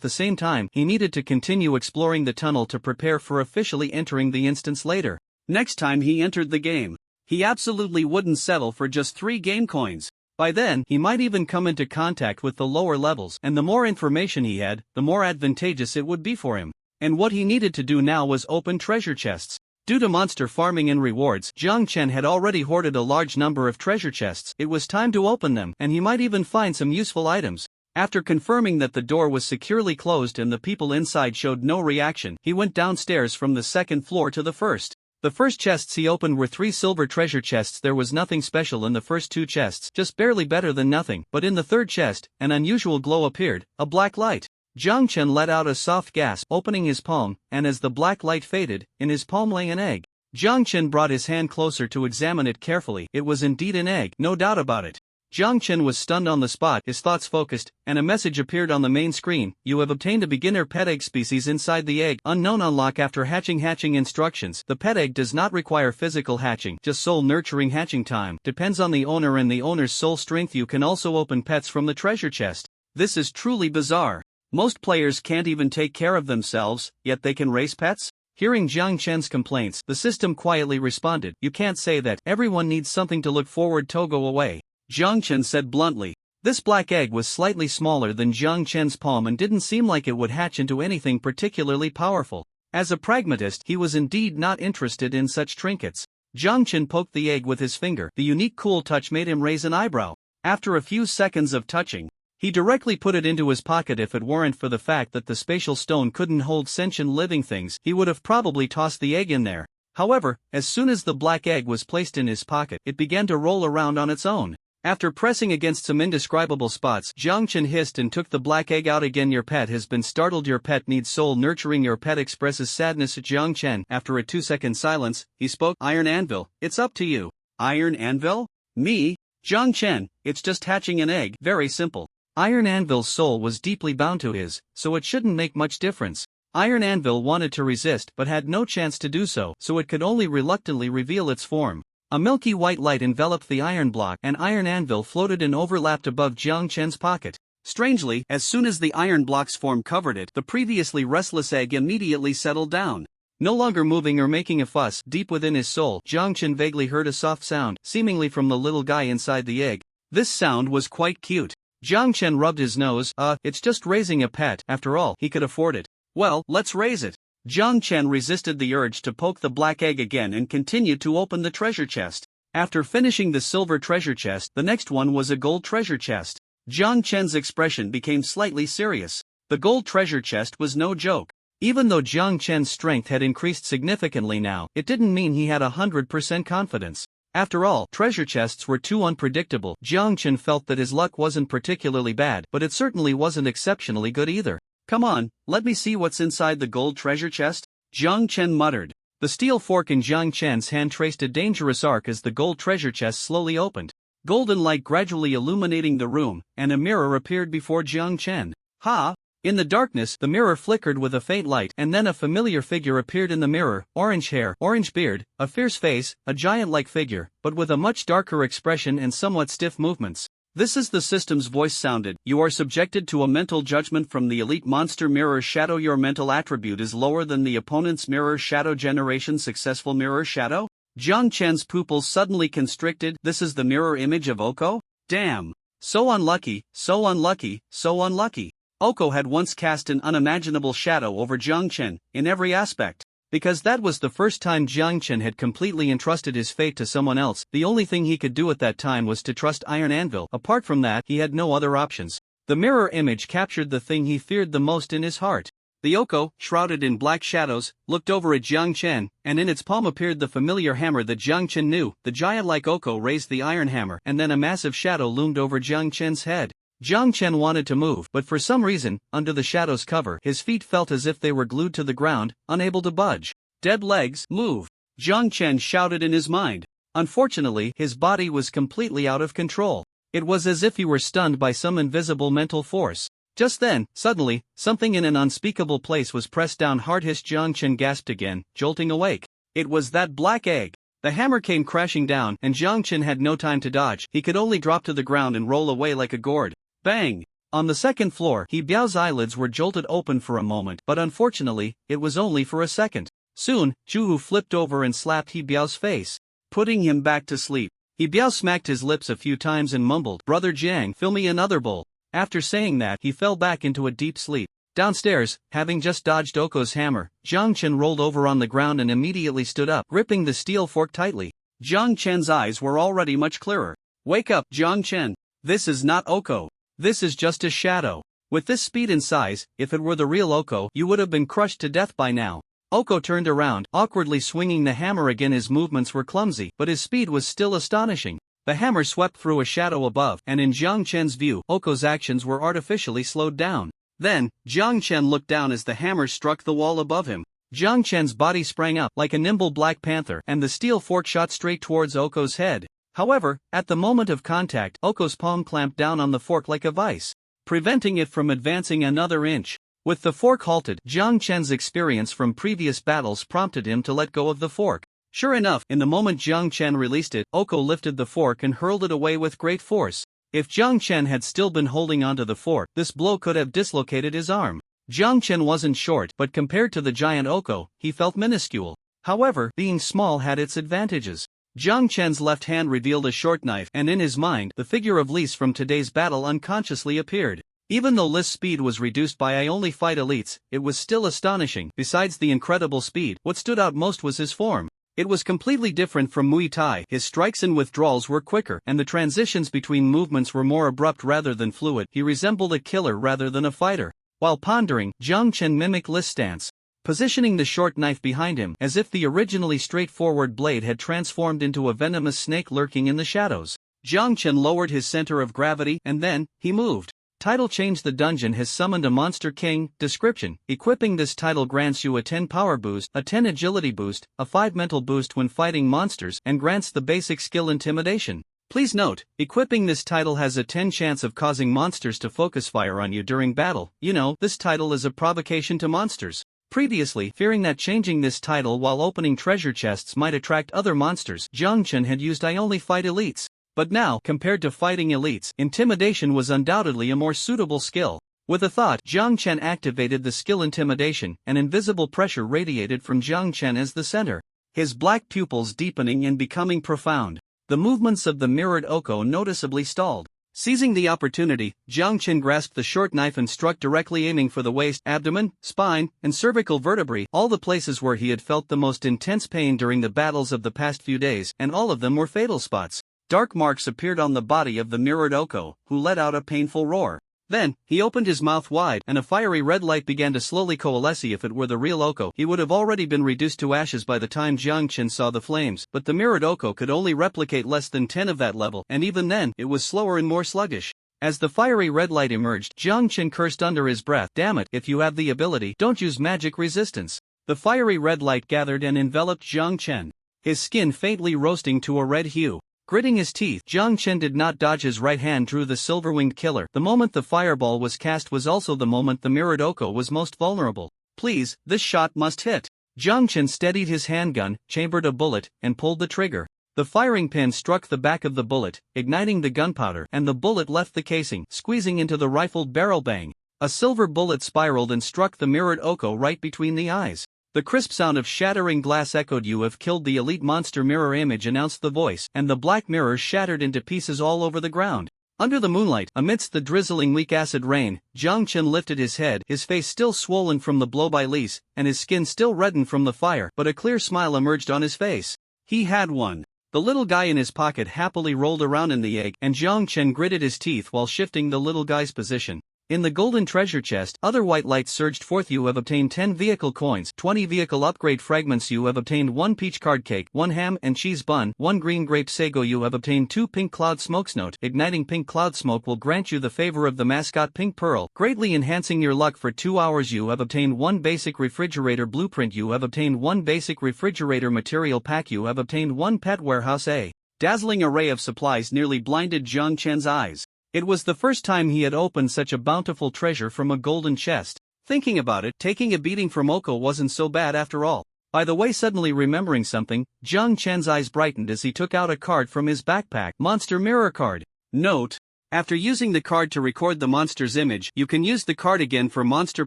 the same time, he needed to continue exploring the tunnel to prepare for officially entering the instance later. Next time he entered the game, he absolutely wouldn't settle for just 3 game coins. By then, he might even come into contact with the lower levels, and the more information he had, the more advantageous it would be for him. And what he needed to do now was open treasure chests. Due to monster farming and rewards, Jiang Chen had already hoarded a large number of treasure chests. It was time to open them, and he might even find some useful items. After confirming that the door was securely closed and the people inside showed no reaction, he went downstairs from the second floor to the first. The first chests he opened were 3 silver treasure chests. There was nothing special in the first 2 chests, just barely better than nothing, but in the third chest, an unusual glow appeared, a black light. Jiang Chen let out a soft gasp, opening his palm, and as the black light faded, in his palm lay an egg. Jiang Chen brought his hand closer to examine it carefully. It was indeed an egg, no doubt about it. Jiang Chen was stunned on the spot, his thoughts focused, and a message appeared on the main screen. You have obtained a beginner pet egg species inside the egg. Unknown unlock after hatching instructions. The pet egg does not require physical hatching, just soul nurturing hatching time. Depends on the owner and the owner's soul strength. You can also open pets from the treasure chest. This is truly bizarre. Most players can't even take care of themselves, yet they can raise pets? Hearing Jiang Chen's complaints, the system quietly responded, you can't say that. Everyone needs something to look forward to. Go away. Jiang Chen said bluntly. This black egg was slightly smaller than Jiang Chen's palm and didn't seem like it would hatch into anything particularly powerful. As a pragmatist, he was indeed not interested in such trinkets. Jiang Chen poked the egg with his finger. The unique cool touch made him raise an eyebrow. After a few seconds of touching, he directly put it into his pocket. If it weren't for the fact that the spatial stone couldn't hold sentient living things, he would have probably tossed the egg in there. However, as soon as the black egg was placed in his pocket, it began to roll around on its own. After pressing against some indescribable spots, Jiang Chen hissed and took the black egg out again. Your pet has been startled. Your pet needs soul nurturing. Your pet expresses sadness. Jiang Chen. After a 2-second silence, he spoke. Iron Anvil, it's up to you. Iron Anvil? Me? Jiang Chen, it's just hatching an egg. Very simple. Iron Anvil's soul was deeply bound to his, so it shouldn't make much difference. Iron Anvil wanted to resist but had no chance to do so it could only reluctantly reveal its form. A milky white light enveloped the iron block and Iron Anvil floated and overlapped above Jiang Chen's pocket. Strangely, as soon as the iron block's form covered it, the previously restless egg immediately settled down. No longer moving or making a fuss, deep within his soul, Jiang Chen vaguely heard a soft sound, seemingly from the little guy inside the egg. This sound was quite cute. Jiang Chen rubbed his nose. It's just raising a pet, after all, he could afford it. Well, let's raise it. Jiang Chen resisted the urge to poke the black egg again and continued to open the treasure chest. After finishing the silver treasure chest, the next one was a gold treasure chest. Jiang Chen's expression became slightly serious. The gold treasure chest was no joke. Even though Jiang Chen's strength had increased significantly now, it didn't mean he had 100% confidence. After all, treasure chests were too unpredictable. Jiang Chen felt that his luck wasn't particularly bad, but it certainly wasn't exceptionally good either. Come on, let me see what's inside the gold treasure chest, Jiang Chen muttered. The steel fork in Jiang Chen's hand traced a dangerous arc as the gold treasure chest slowly opened. Golden light gradually illuminating the room, and a mirror appeared before Jiang Chen. Ha! In the darkness, the mirror flickered with a faint light, and then a familiar figure appeared in the mirror. Orange hair, orange beard, a fierce face, a giant-like figure, but with a much darker expression and somewhat stiff movements. This is the system's voice sounded. You are subjected to a mental judgment from the elite monster mirror shadow. Your mental attribute is lower than the opponent's mirror shadow generation. Successful mirror shadow? Jiang Chen's pupils suddenly constricted. This is the mirror image of Oko? Damn. So unlucky, so unlucky, so unlucky. Oko had once cast an unimaginable shadow over Jiang Chen, in every aspect. Because that was the first time Jiang Chen had completely entrusted his fate to someone else, the only thing he could do at that time was to trust Iron Anvil. Apart from that, he had no other options. The mirror image captured the thing he feared the most in his heart. The Oko, shrouded in black shadows, looked over at Jiang Chen, and in its palm appeared the familiar hammer that Jiang Chen knew. The giant-like Oko raised the iron hammer, and then a massive shadow loomed over Jiang Chen's head. Jiang Chen wanted to move, but for some reason, under the shadow's cover, his feet felt as if they were glued to the ground, unable to budge. Dead legs, move! Jiang Chen shouted in his mind. Unfortunately, his body was completely out of control. It was as if he were stunned by some invisible mental force. Just then, suddenly, something in an unspeakable place was pressed down hard. Hissed. Jiang Chen gasped again, jolting awake. It was that black egg. The hammer came crashing down, and Jiang Chen had no time to dodge. He could only drop to the ground and roll away like a gourd. Bang! On the second floor, He Biao's eyelids were jolted open for a moment, but unfortunately, it was only for a second. Soon, Zhu flipped over and slapped He Biao's face, putting him back to sleep. He Biao smacked his lips a few times and mumbled, "Brother Jiang, fill me another bowl." After saying that, he fell back into a deep sleep. Downstairs, having just dodged Oko's hammer, Jiang Chen rolled over on the ground and immediately stood up, gripping the steel fork tightly. Jiang Chen's eyes were already much clearer. "Wake up, Jiang Chen. This is not Oko. This is just a shadow. With this speed and size, if it were the real Oko, you would have been crushed to death by now." Oko turned around, awkwardly swinging the hammer again. His movements were clumsy, but his speed was still astonishing. The hammer swept through a shadow above, and in Jiang Chen's view, Oko's actions were artificially slowed down. Then, Jiang Chen looked down as the hammer struck the wall above him. Jiang Chen's body sprang up like a nimble black panther, and the steel fork shot straight towards Oko's head. However, at the moment of contact, Oko's palm clamped down on the fork like a vice, preventing it from advancing another inch. With the fork halted, Jiang Chen's experience from previous battles prompted him to let go of the fork. Sure enough, in the moment Jiang Chen released it, Oko lifted the fork and hurled it away with great force. If Jiang Chen had still been holding onto the fork, this blow could have dislocated his arm. Jiang Chen wasn't short, but compared to the giant Oko, he felt minuscule. However, being small had its advantages. Jiang Chen's left hand revealed a short knife, and in his mind, the figure of Lise from today's battle unconsciously appeared. Even though Li's speed was reduced by "I only fight elites," it was still astonishing. Besides the incredible speed, what stood out most was his form. It was completely different from Muay Thai. His strikes and withdrawals were quicker, and the transitions between movements were more abrupt rather than fluid. He resembled a killer rather than a fighter. While pondering, Jiang Chen mimicked Li's stance, positioning the short knife behind him, as if the originally straightforward blade had transformed into a venomous snake lurking in the shadows. Jiang Chen lowered his center of gravity, and then, he moved. Title change: The dungeon has summoned a monster king. Description: equipping this title grants you a 10 power boost, a 10 agility boost, a 5 mental boost when fighting monsters, and grants the basic skill intimidation. Please note, equipping this title has a 10 chance of causing monsters to focus fire on you during battle. You know, this title is a provocation to monsters. Previously, fearing that changing this title while opening treasure chests might attract other monsters, Jiang Chen had used "I only fight elites." But now, compared to fighting elites, intimidation was undoubtedly a more suitable skill. With a thought, Jiang Chen activated the skill intimidation, and invisible pressure radiated from Jiang Chen as the center, his black pupils deepening and becoming profound. The movements of the mirrored Oko noticeably stalled. Seizing the opportunity, Jiang Chen grasped the short knife and struck directly, aiming for the waist, abdomen, spine, and cervical vertebrae, all the places where he had felt the most intense pain during the battles of the past few days, and all of them were fatal spots. Dark marks appeared on the body of the mirrored Oko, who let out a painful roar. Then, he opened his mouth wide, and a fiery red light began to slowly coalesce. If it were the real Oko, he would have already been reduced to ashes by the time Jiang Chen saw the flames, but the mirrored Oko could only replicate less than 10 of that level, and even then, it was slower and more sluggish. As the fiery red light emerged, Jiang Chen cursed under his breath, "Damn it, if you have the ability, don't use magic resistance." The fiery red light gathered and enveloped Jiang Chen, his skin faintly roasting to a red hue. Gritting his teeth, Jiang Chen did not dodge. His right hand drew the silver-winged killer. The moment the fireball was cast was also the moment the mirrored Oko was most vulnerable. "Please, this shot must hit." Jiang Chen steadied his handgun, chambered a bullet, and pulled the trigger. The firing pin struck the back of the bullet, igniting the gunpowder, and the bullet left the casing, squeezing into the rifled barrel. Bang! A silver bullet spiraled and struck the mirrored Oko right between the eyes. The crisp sound of shattering glass echoed. "You have killed the elite monster mirror image," announced the voice, and the black mirrors shattered into pieces all over the ground. Under the moonlight, amidst the drizzling weak acid rain, Jiang Chen lifted his head, his face still swollen from the blow by Lise, and his skin still reddened from the fire, but a clear smile emerged on his face. He had won. The little guy in his pocket happily rolled around in the egg, and Jiang Chen gritted his teeth while shifting the little guy's position. In the golden treasure chest, other white lights surged forth. "You have obtained 10 vehicle coins, 20 vehicle upgrade fragments. You have obtained 1 peach card cake, 1 ham and cheese bun, 1 green grape sago. You have obtained 2 pink cloud smokes. Note: igniting pink cloud smoke will grant you the favor of the mascot Pink Pearl, greatly enhancing your luck for 2 hours. You have obtained 1 basic refrigerator blueprint. You have obtained 1 basic refrigerator material pack. You have obtained 1 pet warehouse. A dazzling array of supplies nearly blinded Jiang Chen's eyes. It was the first time he had opened such a bountiful treasure from a golden chest. Thinking about it, taking a beating from Oko wasn't so bad after all. By the way, suddenly remembering something, Jiang Chen's eyes brightened as he took out a card from his backpack. Monster mirror card. Note: after using the card to record the monster's image, you can use the card again for monster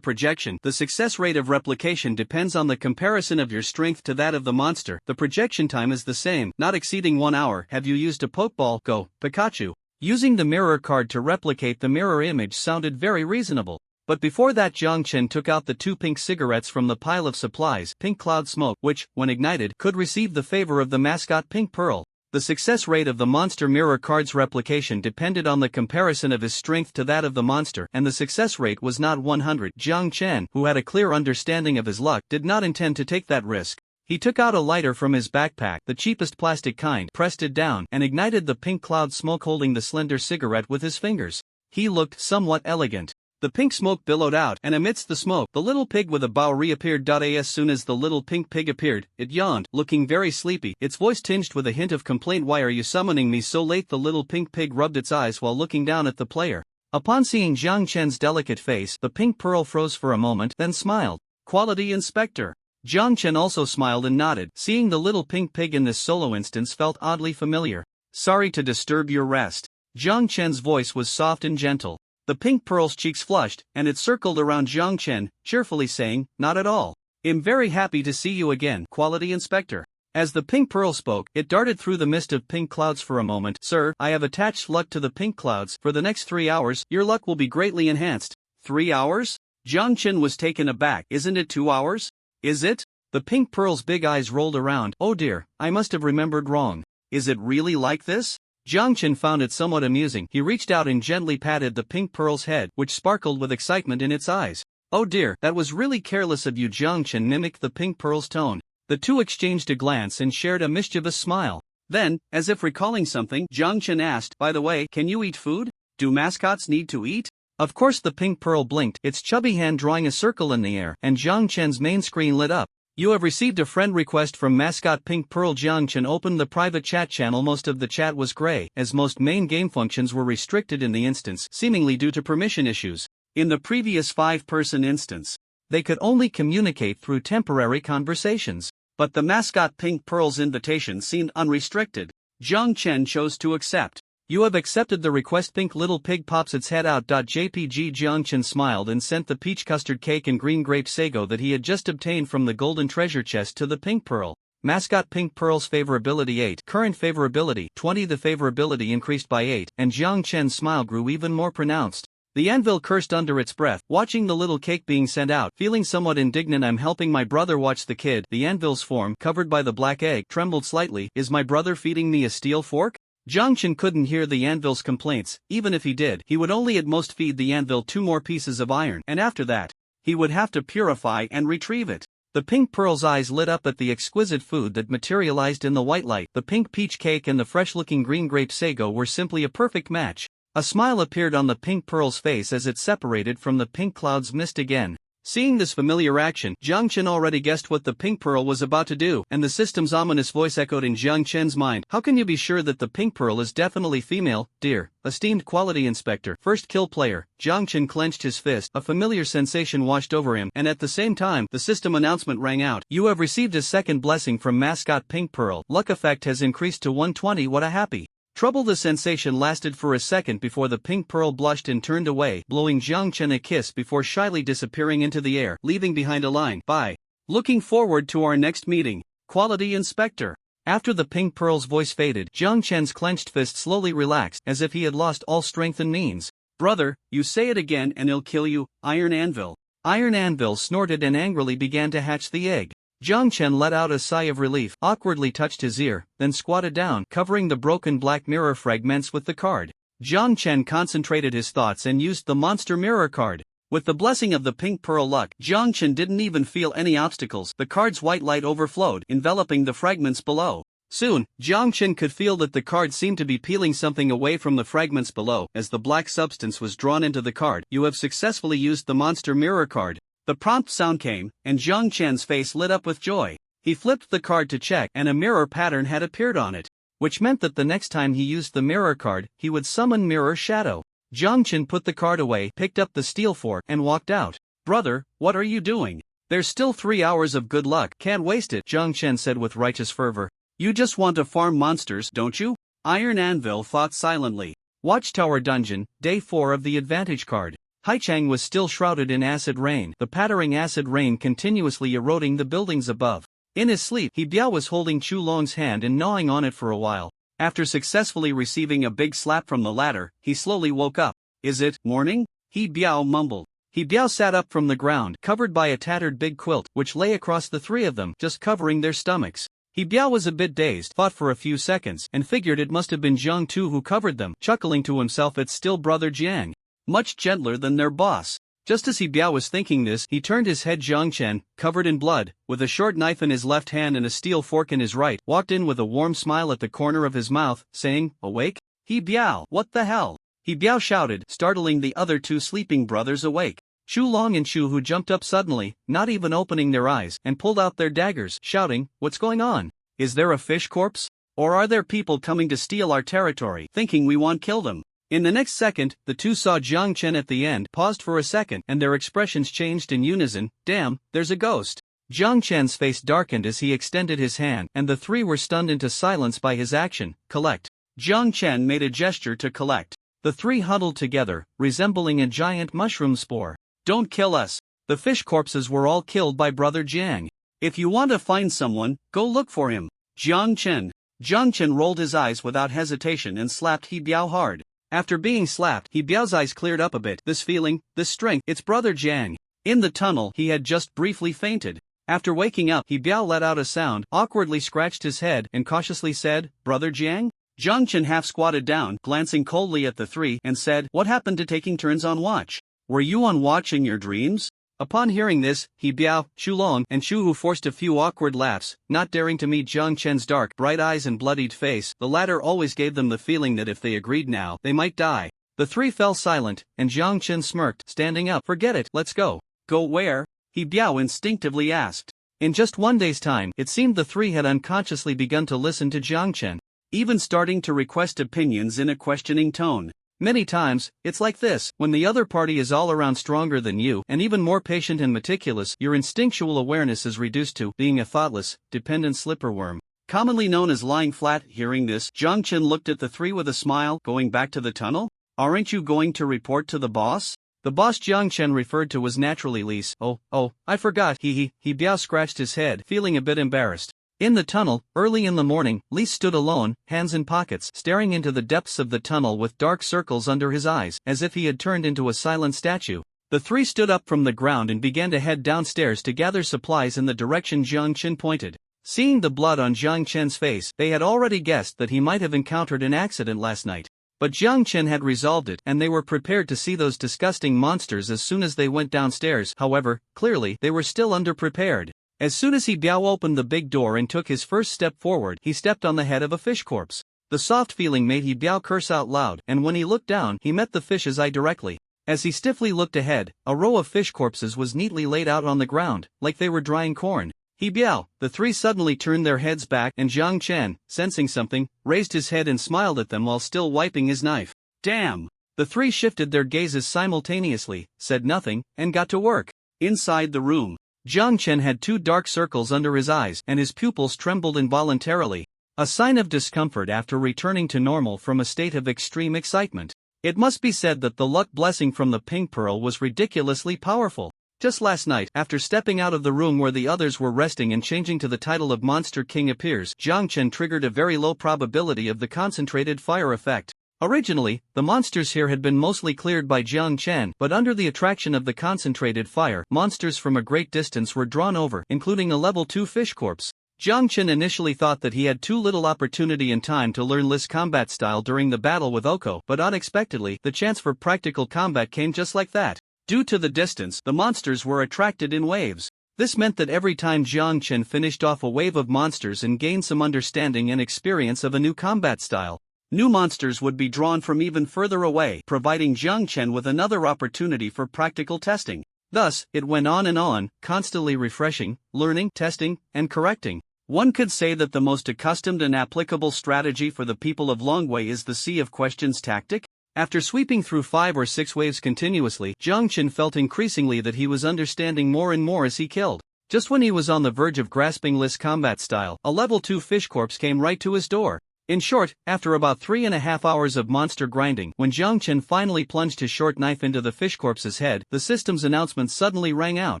projection. The success rate of replication depends on the comparison of your strength to that of the monster. The projection time is the same, not exceeding 1 hour. Have you used a Pokeball? Go, Pikachu. Using the mirror card to replicate the mirror image sounded very reasonable. But before that, Jiang Chen took out the 2 pink cigarettes from the pile of supplies, pink cloud smoke, which, when ignited, could receive the favor of the mascot Pink Pearl. The success rate of the monster mirror card's replication depended on the comparison of his strength to that of the monster, and the success rate was not 100. Jiang Chen, who had a clear understanding of his luck, did not intend to take that risk. He took out a lighter from his backpack, the cheapest plastic kind, pressed it down, and ignited the pink cloud smoke, holding the slender cigarette with his fingers. He looked somewhat elegant. The pink smoke billowed out, and amidst the smoke, the little pig with a bow reappeared. As soon as the little pink pig appeared, it yawned, looking very sleepy, its voice tinged with a hint of complaint. "Why are you summoning me so late?" The little pink pig rubbed its eyes while looking down at the player. Upon seeing Jiang Chen's delicate face, the Pink Pearl froze for a moment, then smiled. "Quality inspector." Jiang Chen also smiled and nodded. Seeing the little pink pig in this solo instance felt oddly familiar. "Sorry to disturb your rest." Jiang Chen's voice was soft and gentle. The Pink Pearl's cheeks flushed, and it circled around Jiang Chen, cheerfully saying, "Not at all. I'm very happy to see you again, Quality Inspector." As the Pink Pearl spoke, it darted through the mist of pink clouds for a moment. "Sir, I have attached luck to the pink clouds. For the next 3 hours, your luck will be greatly enhanced." 3 hours? Jiang Chen was taken aback. "Isn't it 2 hours? Is it?" The Pink Pearl's big eyes rolled around. "Oh dear, I must have remembered wrong. Is it really like this?" Jiang Chen found it somewhat amusing. He reached out and gently patted the Pink Pearl's head, which sparkled with excitement in its eyes. "Oh dear, that was really careless of you." Jiang Chen mimicked the Pink Pearl's tone. The two exchanged a glance and shared a mischievous smile. Then, as if recalling something, Jiang Chen asked, "By the way, can you eat food? Do mascots need to eat?" Of course. The Pink Pearl blinked, its chubby hand drawing a circle in the air, and Jiang Chen's main screen lit up. "You have received a friend request from mascot Pink Pearl." Jiang Chen opened the private chat channel. Most of the chat was gray, as most main game functions were restricted in the instance, seemingly due to permission issues. In the previous 5-person instance, they could only communicate through temporary conversations. But the mascot Pink Pearl's invitation seemed unrestricted. Jiang Chen chose to accept. You have accepted the request. Pink little pig pops its head out. JPG Jiangchen smiled and sent the peach custard cake and green grape sago that he had just obtained from the golden treasure chest to the pink pearl. Mascot Pink Pearl's favorability 8. Current favorability 20. The favorability increased by 8, and Jiang Chen's smile grew even more pronounced. The anvil cursed under its breath, watching the little cake being sent out. Feeling somewhat indignant, I'm helping my brother watch the kid. The anvil's form, covered by the black egg, trembled slightly. Is my brother feeding me a steel fork? Jiang Chen couldn't hear the anvil's complaints. Even if he did, he would only at most feed the anvil 2 more pieces of iron, and after that, he would have to purify and retrieve it. The pink pearl's eyes lit up at the exquisite food that materialized in the white light. The pink peach cake and the fresh-looking green grape sago were simply a perfect match. A smile appeared on the pink pearl's face as it separated from the pink cloud's mist again. Seeing this familiar action, Jiang Chen already guessed what the pink pearl was about to do, and the system's ominous voice echoed in Jiang Chen's mind. How can you be sure that the pink pearl is definitely female, dear? Esteemed quality inspector, first kill player. Jiang Chen clenched his fist. A familiar sensation washed over him, and at the same time, the system announcement rang out. You have received a second blessing from mascot Pink Pearl. Luck effect has increased to 120. What a happy trouble. The sensation lasted for a second before the pink pearl blushed and turned away, blowing Jiang Chen a kiss before shyly disappearing into the air, leaving behind a line. Bye. Looking forward to our next meeting, quality inspector. After the pink pearl's voice faded, Jiang Chen's clenched fist slowly relaxed, as if he had lost all strength and means. Brother, you say it again and he'll kill you, Iron Anvil. Iron Anvil snorted and angrily began to hatch the egg. Jiang Chen let out a sigh of relief, awkwardly touched his ear, then squatted down, covering the broken black mirror fragments with the card. Jiang Chen concentrated his thoughts and used the monster mirror card. With the blessing of the pink pearl luck, Jiang Chen didn't even feel any obstacles. The card's white light overflowed, enveloping the fragments below. Soon, Jiang Chen could feel that the card seemed to be peeling something away from the fragments below as the black substance was drawn into the card. You have successfully used the monster mirror card. The prompt sound came, and Jiang Chen's face lit up with joy. He flipped the card to check, and a mirror pattern had appeared on it, which meant that the next time he used the mirror card, he would summon Mirror Shadow. Jiang Chen put the card away, picked up the steel fork, and walked out. Brother, what are you doing? There's still 3 hours of good luck. Can't waste it, Jiang Chen said with righteous fervor. You just want to farm monsters, don't you? Iron Anvil thought silently. Watchtower Dungeon, Day 4 of the Advantage card. Haichang was still shrouded in acid rain, the pattering acid rain continuously eroding the buildings above. In his sleep, He Biao was holding Chu Long's hand and gnawing on it for a while. After successfully receiving a big slap from the latter, he slowly woke up. Is it morning? He Biao mumbled. He Biao sat up from the ground, covered by a tattered big quilt, which lay across the 3 of them, just covering their stomachs. He Biao was a bit dazed, thought for a few seconds, and figured it must have been Jiang Tu who covered them, chuckling to himself at still brother Jiang. Much gentler than their boss. Just as He Biao was thinking this, he turned his head. Jiang Chen, covered in blood, with a short knife in his left hand and a steel fork in his right, walked in with a warm smile at the corner of his mouth, saying, Awake? He Biao, what the hell? He Biao shouted, startling the other 2 sleeping brothers awake. Chu Long and Chu Hu jumped up suddenly, not even opening their eyes, and pulled out their daggers, shouting, What's going on? Is there a fish corpse? Or are there people coming to steal our territory, thinking we won't kill them? In the next second, the 2 saw Jiang Chen at the end, paused for a second, and their expressions changed in unison. Damn, there's a ghost. Jiang Chen's face darkened as he extended his hand, and the 3 were stunned into silence by his action. Collect. Jiang Chen made a gesture to collect. The 3 huddled together, resembling a giant mushroom spore. Don't kill us. The fish corpses were all killed by brother Jiang. If you want to find someone, go look for him. Jiang Chen. Jiang Chen rolled his eyes without hesitation and slapped He Biao hard. After being slapped, He Biao's eyes cleared up a bit. This feeling, this strength, it's brother Jiang. In the tunnel, he had just briefly fainted. After waking up, He Biao let out a sound, awkwardly scratched his head, and cautiously said, Brother Jiang? Jiang Chen half squatted down, glancing coldly at the 3, and said, What happened to taking turns on watch? Were you on watch in your dreams? Upon hearing this, He Biao, Chu Long, and Chu Hu forced a few awkward laughs, not daring to meet Jiang Chen's dark, bright eyes and bloodied face. The latter always gave them the feeling that if they agreed now, they might die. The 3 fell silent, and Jiang Chen smirked, standing up. Forget it, let's go. Go where? He Biao instinctively asked. In just 1 day's time, it seemed the 3 had unconsciously begun to listen to Jiang Chen, even starting to request opinions in a questioning tone. Many times, it's like this: when the other party is all around stronger than you and even more patient and meticulous, your instinctual awareness is reduced to being a thoughtless, dependent slipperworm. commonly known as lying flat. Hearing this, Jiang Chen looked at the three with a smile. Going back to the tunnel? Aren't you going to report to the boss? The boss Jiang Chen referred to was naturally Lise. Oh, I forgot. He Biao scratched his head, feeling a bit embarrassed. In the tunnel, early in the morning, Lise stood alone, hands in pockets, staring into the depths of the tunnel with dark circles under his eyes, as if he had turned into a silent statue. The three stood up from the ground and began to head downstairs to gather supplies in the direction Jiang Chen pointed. Seeing the blood on Jiang Chen's face, they had already guessed that he might have encountered an accident last night. But Jiang Chen had resolved it, and they were prepared to see those disgusting monsters as soon as they went downstairs. However, clearly, they were still underprepared. As soon as Biao opened the big door and took his first step forward, he stepped on the head of a fish corpse. The soft feeling made Biao curse out loud, and when he looked down, he met the fish's eye directly. As he stiffly looked ahead, a row of fish corpses was neatly laid out on the ground, like they were drying corn. Biao, the three suddenly turned their heads back, and Jiang Chen, sensing something, raised his head and smiled at them while still wiping his knife. Damn! The three shifted their gazes simultaneously, said nothing, and got to work. Inside the room, Jiang Chen had two dark circles under his eyes, and his pupils trembled involuntarily. A sign of discomfort after returning to normal from a state of extreme excitement. It must be said that the luck blessing from the pink pearl was ridiculously powerful. Just last night, after stepping out of the room where the others were resting and changing to the title of Monster King appears, Jiang Chen triggered a very low probability of the concentrated fire effect. Originally, the monsters here had been mostly cleared by Jiang Chen, but under the attraction of the concentrated fire, monsters from a great distance were drawn over, including a level 2 fish corpse. Jiang Chen initially thought that he had too little opportunity and time to learn Li's combat style during the battle with Oko, but unexpectedly, the chance for practical combat came just like that. Due to the distance, the monsters were attracted in waves. This meant that every time Jiang Chen finished off a wave of monsters and gained some understanding and experience of a new combat style, new monsters would be drawn from even further away, providing Jiang Chen with another opportunity for practical testing. Thus, it went on, constantly refreshing, learning, testing, and correcting. One could say that the most accustomed and applicable strategy for the people of Longwei is the Sea of Questions tactic. After sweeping through 5 or 6 waves continuously, Jiang Chen felt increasingly that he was understanding more and more as he killed. Just when he was on the verge of grasping Li's combat style, a level 2 fish corpse came right to his door. In short, after about 3.5 hours of monster grinding, when Jiang Chen finally plunged his short knife into the fish corpse's head, the system's announcement suddenly rang out.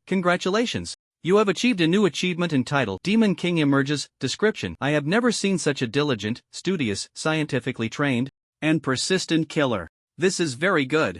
Congratulations! You have achieved a new achievement entitled Demon King Emerges. Description: I have never seen such a diligent, studious, scientifically trained, and persistent killer. This is very good.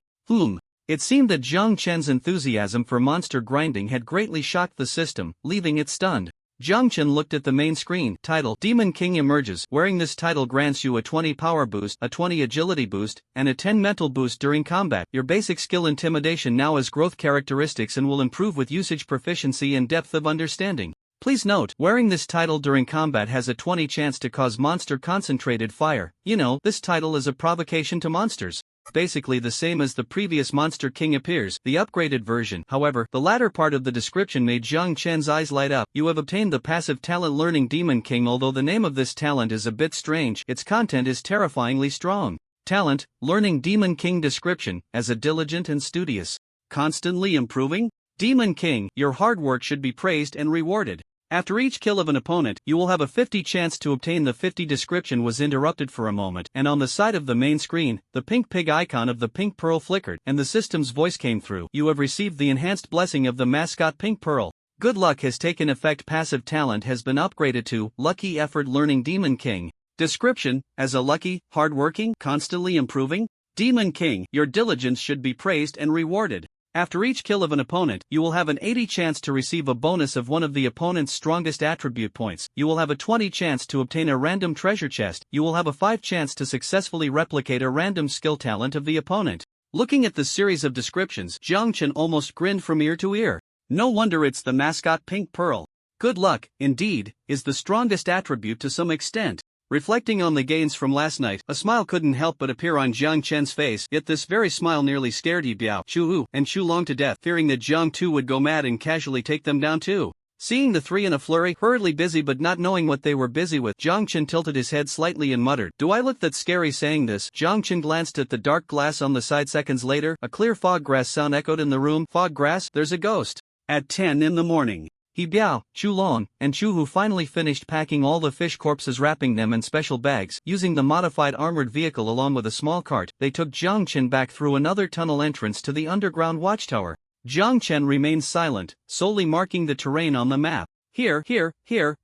It seemed that Jiang Chen's enthusiasm for monster grinding had greatly shocked the system, leaving it stunned. Jiang Chen looked at the main screen. Title: Demon King Emerges. Wearing this title grants you a 20 power boost, a 20 agility boost, and a 10 mental boost during combat. Your basic skill Intimidation now has growth characteristics and will improve with usage, proficiency, and depth of understanding. Please note, wearing this title during combat has a 20 chance to cause monster concentrated fire. You know, this title is a provocation to monsters. Basically the same as the previous Monster King appears, the upgraded version. However, the latter part of the description made Jiang Chen's eyes light up. You have obtained the passive talent Learning Demon King. Although the name of this talent is a bit strange, its content is terrifyingly strong. Talent: Learning Demon King. Description: as a diligent and studious, constantly improving Demon King, your hard work should be praised and rewarded. After each kill of an opponent, you will have a 50 chance to obtain the 50. Description was interrupted for a moment, and on the side of the main screen, the pink pig icon of the pink pearl flickered, and the system's voice came through. You have received the enhanced blessing of the mascot Pink Pearl. Good luck has taken effect. Passive talent has been upgraded to Lucky Effort Learning Demon King. Description: as a lucky, hardworking, constantly improving Demon King, your diligence should be praised and rewarded. After each kill of an opponent, you will have an 80 chance to receive a bonus of one of the opponent's strongest attribute points. You will have a 20 chance to obtain a random treasure chest. You will have a 5 chance to successfully replicate a random skill talent of the opponent. Looking at the series of descriptions, Jiang Chen almost grinned from ear to ear. No wonder it's the mascot Pink Pearl. Good luck, indeed, is the strongest attribute to some extent. Reflecting on the gains from last night, a smile couldn't help but appear on Jiang Chen's face, yet this very smile nearly scared Biao, Chu Hu, and Chu Long to death, fearing that Jiang Tu would go mad and casually take them down too. Seeing the three in a flurry, hurriedly busy but not knowing what they were busy with, Jiang Chen tilted his head slightly and muttered, "Do I look that scary?" Saying this, Jiang Chen glanced at the dark glass on the side. Seconds later, a clear fog grass sound echoed in the room. Fog grass, there's a ghost. At 10 in the morning. He Biao, Chu Long, and Chu Hu finally finished packing all the fish corpses, wrapping them in special bags. Using the modified armored vehicle along with a small cart, they took Jiang Chen back through another tunnel entrance to the underground watchtower. Jiang Chen remained silent, solely marking the terrain on the map. Here,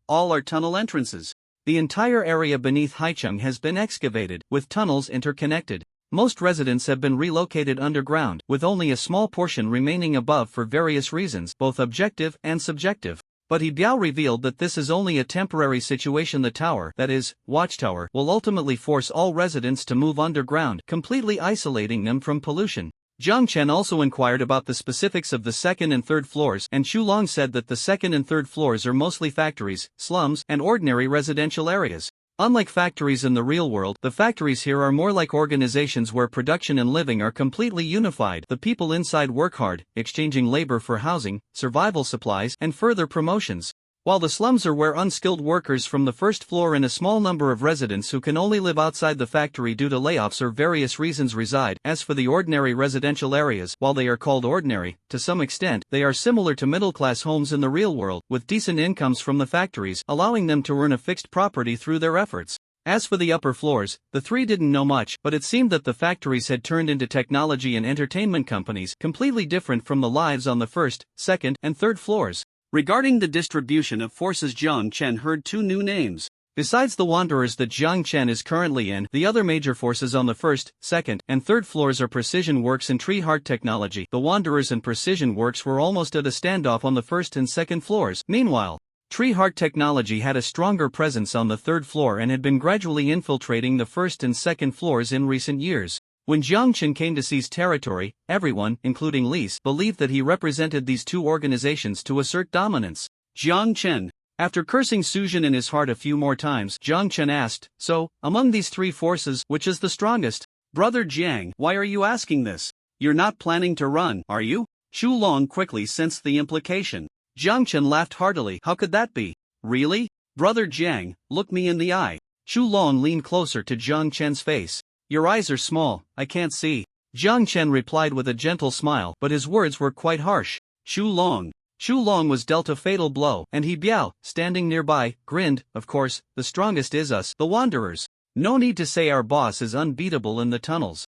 all are tunnel entrances. The entire area beneath Haicheng has been excavated, with tunnels interconnected. Most residents have been relocated underground, with only a small portion remaining above for various reasons, both objective and subjective. But He Biao revealed that this is only a temporary situation. The tower, that is, watchtower, will ultimately force all residents to move underground, completely isolating them from pollution. Jiang Chen also inquired about the specifics of the second and third floors, and Chu Long said that the second and third floors are mostly factories, slums, and ordinary residential areas. Unlike factories in the real world, the factories here are more like organizations where production and living are completely unified. The people inside work hard, exchanging labor for housing, survival supplies, and further promotions. While the slums are where unskilled workers from the first floor and a small number of residents who can only live outside the factory due to layoffs or various reasons reside. As for the ordinary residential areas, while they are called ordinary, to some extent, they are similar to middle-class homes in the real world, with decent incomes from the factories, allowing them to earn a fixed property through their efforts. As for the upper floors, the three didn't know much, but it seemed that the factories had turned into technology and entertainment companies, completely different from the lives on the first, second, and third floors. Regarding the distribution of forces, Jiang Chen heard two new names. Besides the Wanderers that Jiang Chen is currently in, the other major forces on the first, second, and third floors are Precision Works and Tree Heart Technology. The Wanderers and Precision Works were almost at a standoff on the first and second floors. Meanwhile, Tree Heart Technology had a stronger presence on the third floor and had been gradually infiltrating the first and second floors in recent years. When Jiang Chen came to seize territory, everyone, including Lise, believed that he represented these two organizations to assert dominance. Jiang Chen. After cursing Suzhen in his heart a few more times, Jiang Chen asked, "So, among these three forces, which is the strongest?" "Brother Jiang, why are you asking this? You're not planning to run, are you?" Chu Long quickly sensed the implication. Jiang Chen laughed heartily. "How could that be? Really? Brother Jiang, look me in the eye." Chu Long leaned closer to Jiang Chen's face. "Your eyes are small, I can't see." Jiang Chen replied with a gentle smile, but his words were quite harsh. Chu Long was dealt a fatal blow, and He Biao, standing nearby, grinned. "Of course, the strongest is us, the Wanderers. No need to say our boss is unbeatable in the tunnels."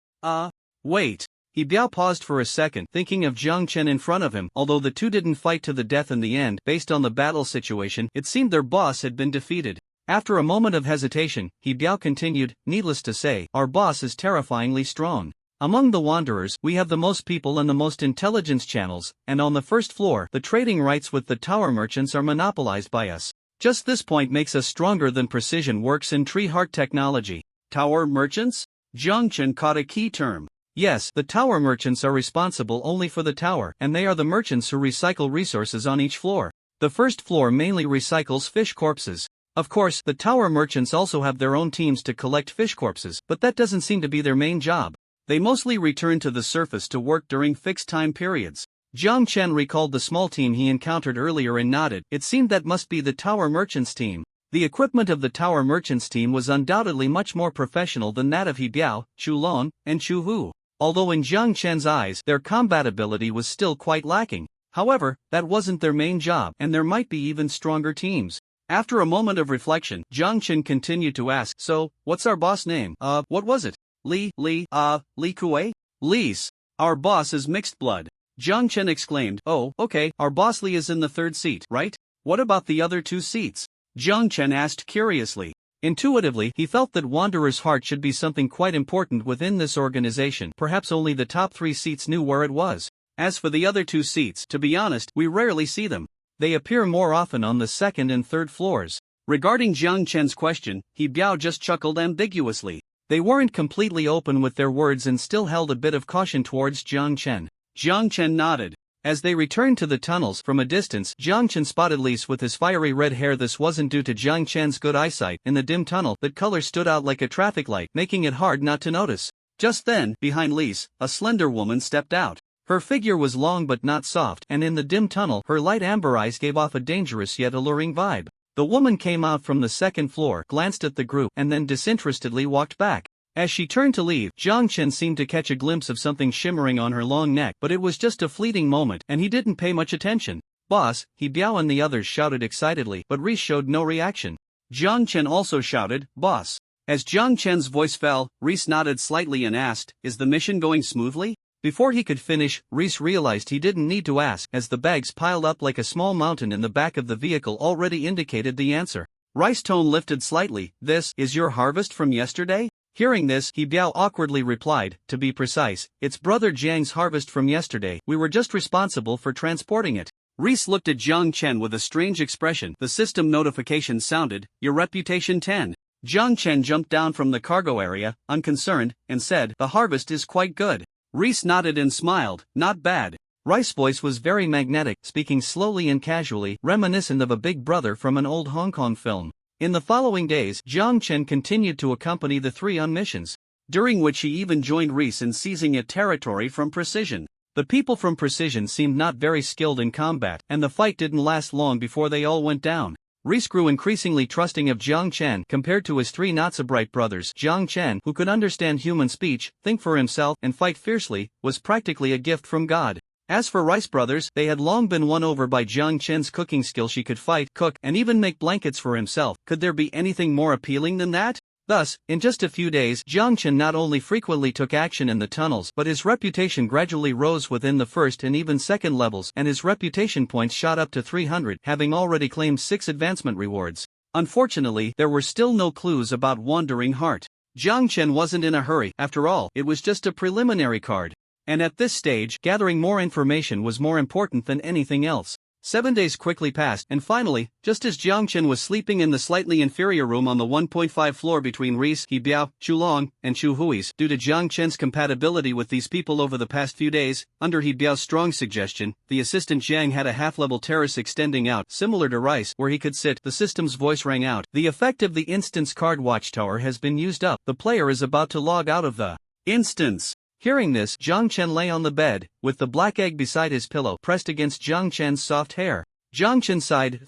Wait. He Biao paused for a second, thinking of Jiang Chen in front of him. Although the two didn't fight to the death in the end, based on the battle situation, it seemed their boss had been defeated. After a moment of hesitation, He Biao continued, "Needless to say, our boss is terrifyingly strong. Among the Wanderers, we have the most people and the most intelligence channels, and on the first floor, the trading rights with the tower merchants are monopolized by us. Just this point makes us stronger than Precision Works and Tree Heart Technology." Tower merchants? Jiang Chen caught a key term. Yes, the tower merchants are responsible only for the tower, and they are the merchants who recycle resources on each floor. The first floor mainly recycles fish corpses. Of course, the tower merchants also have their own teams to collect fish corpses, but that doesn't seem to be their main job. They mostly return to the surface to work during fixed time periods. Jiang Chen recalled the small team he encountered earlier and nodded. It seemed that must be the tower merchants team. The equipment of the tower merchants team was undoubtedly much more professional than that of He Biao, Chu Long, and Chu Hu. Although in Jiang Chen's eyes, their combat ability was still quite lacking. However, that wasn't their main job, and there might be even stronger teams. After a moment of reflection, Jiang Chen continued to ask, "So, what's our boss name? What was it? Li Kuei? Lise. Our boss is mixed blood." Jiang Chen exclaimed, "Oh, okay, our boss Li is in the third seat, right? What about the other two seats?" Jiang Chen asked curiously. Intuitively, he felt that Wanderer's Heart should be something quite important within this organization. Perhaps only the top 3 seats knew where it was. As for the other 2 seats, to be honest, we rarely see them. They appear more often on the second and third floors. Regarding Jiang Chen's question, He Biao just chuckled ambiguously. They weren't completely open with their words and still held a bit of caution towards Jiang Chen. Jiang Chen nodded. As they returned to the tunnels from a distance, Jiang Chen spotted Lise with his fiery red hair. This wasn't due to Jiang Chen's good eyesight. In the dim tunnel, that color stood out like a traffic light, making it hard not to notice. Just then, behind Lise, a slender woman stepped out. Her figure was long but not soft, and in the dim tunnel, her light amber eyes gave off a dangerous yet alluring vibe. The woman came out from the second floor, glanced at the group, and then disinterestedly walked back. As she turned to leave, Jiang Chen seemed to catch a glimpse of something shimmering on her long neck, but it was just a fleeting moment, and he didn't pay much attention. Boss, He Biao and the others shouted excitedly, but Reese showed no reaction. Jiang Chen also shouted, Boss. As Jiang Chen's voice fell, Reese nodded slightly and asked, Is the mission going smoothly? Before he could finish, Reese realized he didn't need to ask, as the bags piled up like a small mountain in the back of the vehicle already indicated the answer. Rice's tone lifted slightly. This is your harvest from yesterday? Hearing this, He Biao awkwardly replied, to be precise, it's brother Jiang's harvest from yesterday, we were just responsible for transporting it. Reese looked at Jiang Chen with a strange expression. The system notification sounded, your reputation 10. Jiang Chen jumped down from the cargo area, unconcerned, and said, the harvest is quite good. Reese nodded and smiled, not bad. Rice's voice was very magnetic, speaking slowly and casually, reminiscent of a big brother from an old Hong Kong film. In the following days, Jiang Chen continued to accompany the three on missions, during which he even joined Reese in seizing a territory from Precision. The people from Precision seemed not very skilled in combat, and the fight didn't last long before they all went down. Reese grew increasingly trusting of Jiang Chen compared to his three not-so-bright brothers. Jiang Chen, who could understand human speech, think for himself, and fight fiercely, was practically a gift from God. As for Rice brothers, they had long been won over by Jiang Chen's cooking skill. She could fight, cook, and even make blankets for himself. Could there be anything more appealing than that? Thus, in just a few days, Jiang Chen not only frequently took action in the tunnels, but his reputation gradually rose within the first and even second levels, and his reputation points shot up to 300, having already claimed 6 advancement rewards. Unfortunately, there were still no clues about Wandering Heart. Jiang Chen wasn't in a hurry. After all, it was just a preliminary card. And at this stage, gathering more information was more important than anything else. 7 days quickly passed, and finally, just as Jiang Chen was sleeping in the slightly inferior room on the 1.5 floor between Reese, He Biao, Chu Long, and Chu Hui's, due to Jiang Chen's compatibility with these people over the past few days, under He Biao's strong suggestion, the assistant Jiang had a half-level terrace extending out, similar to Rice, where he could sit. The system's voice rang out. The effect of the instance card watchtower has been used up. The player is about to log out of the instance. Hearing this, Jiang Chen lay on the bed, with the black egg beside his pillow pressed against Jiang Chen's soft hair. Jiang Chen sighed,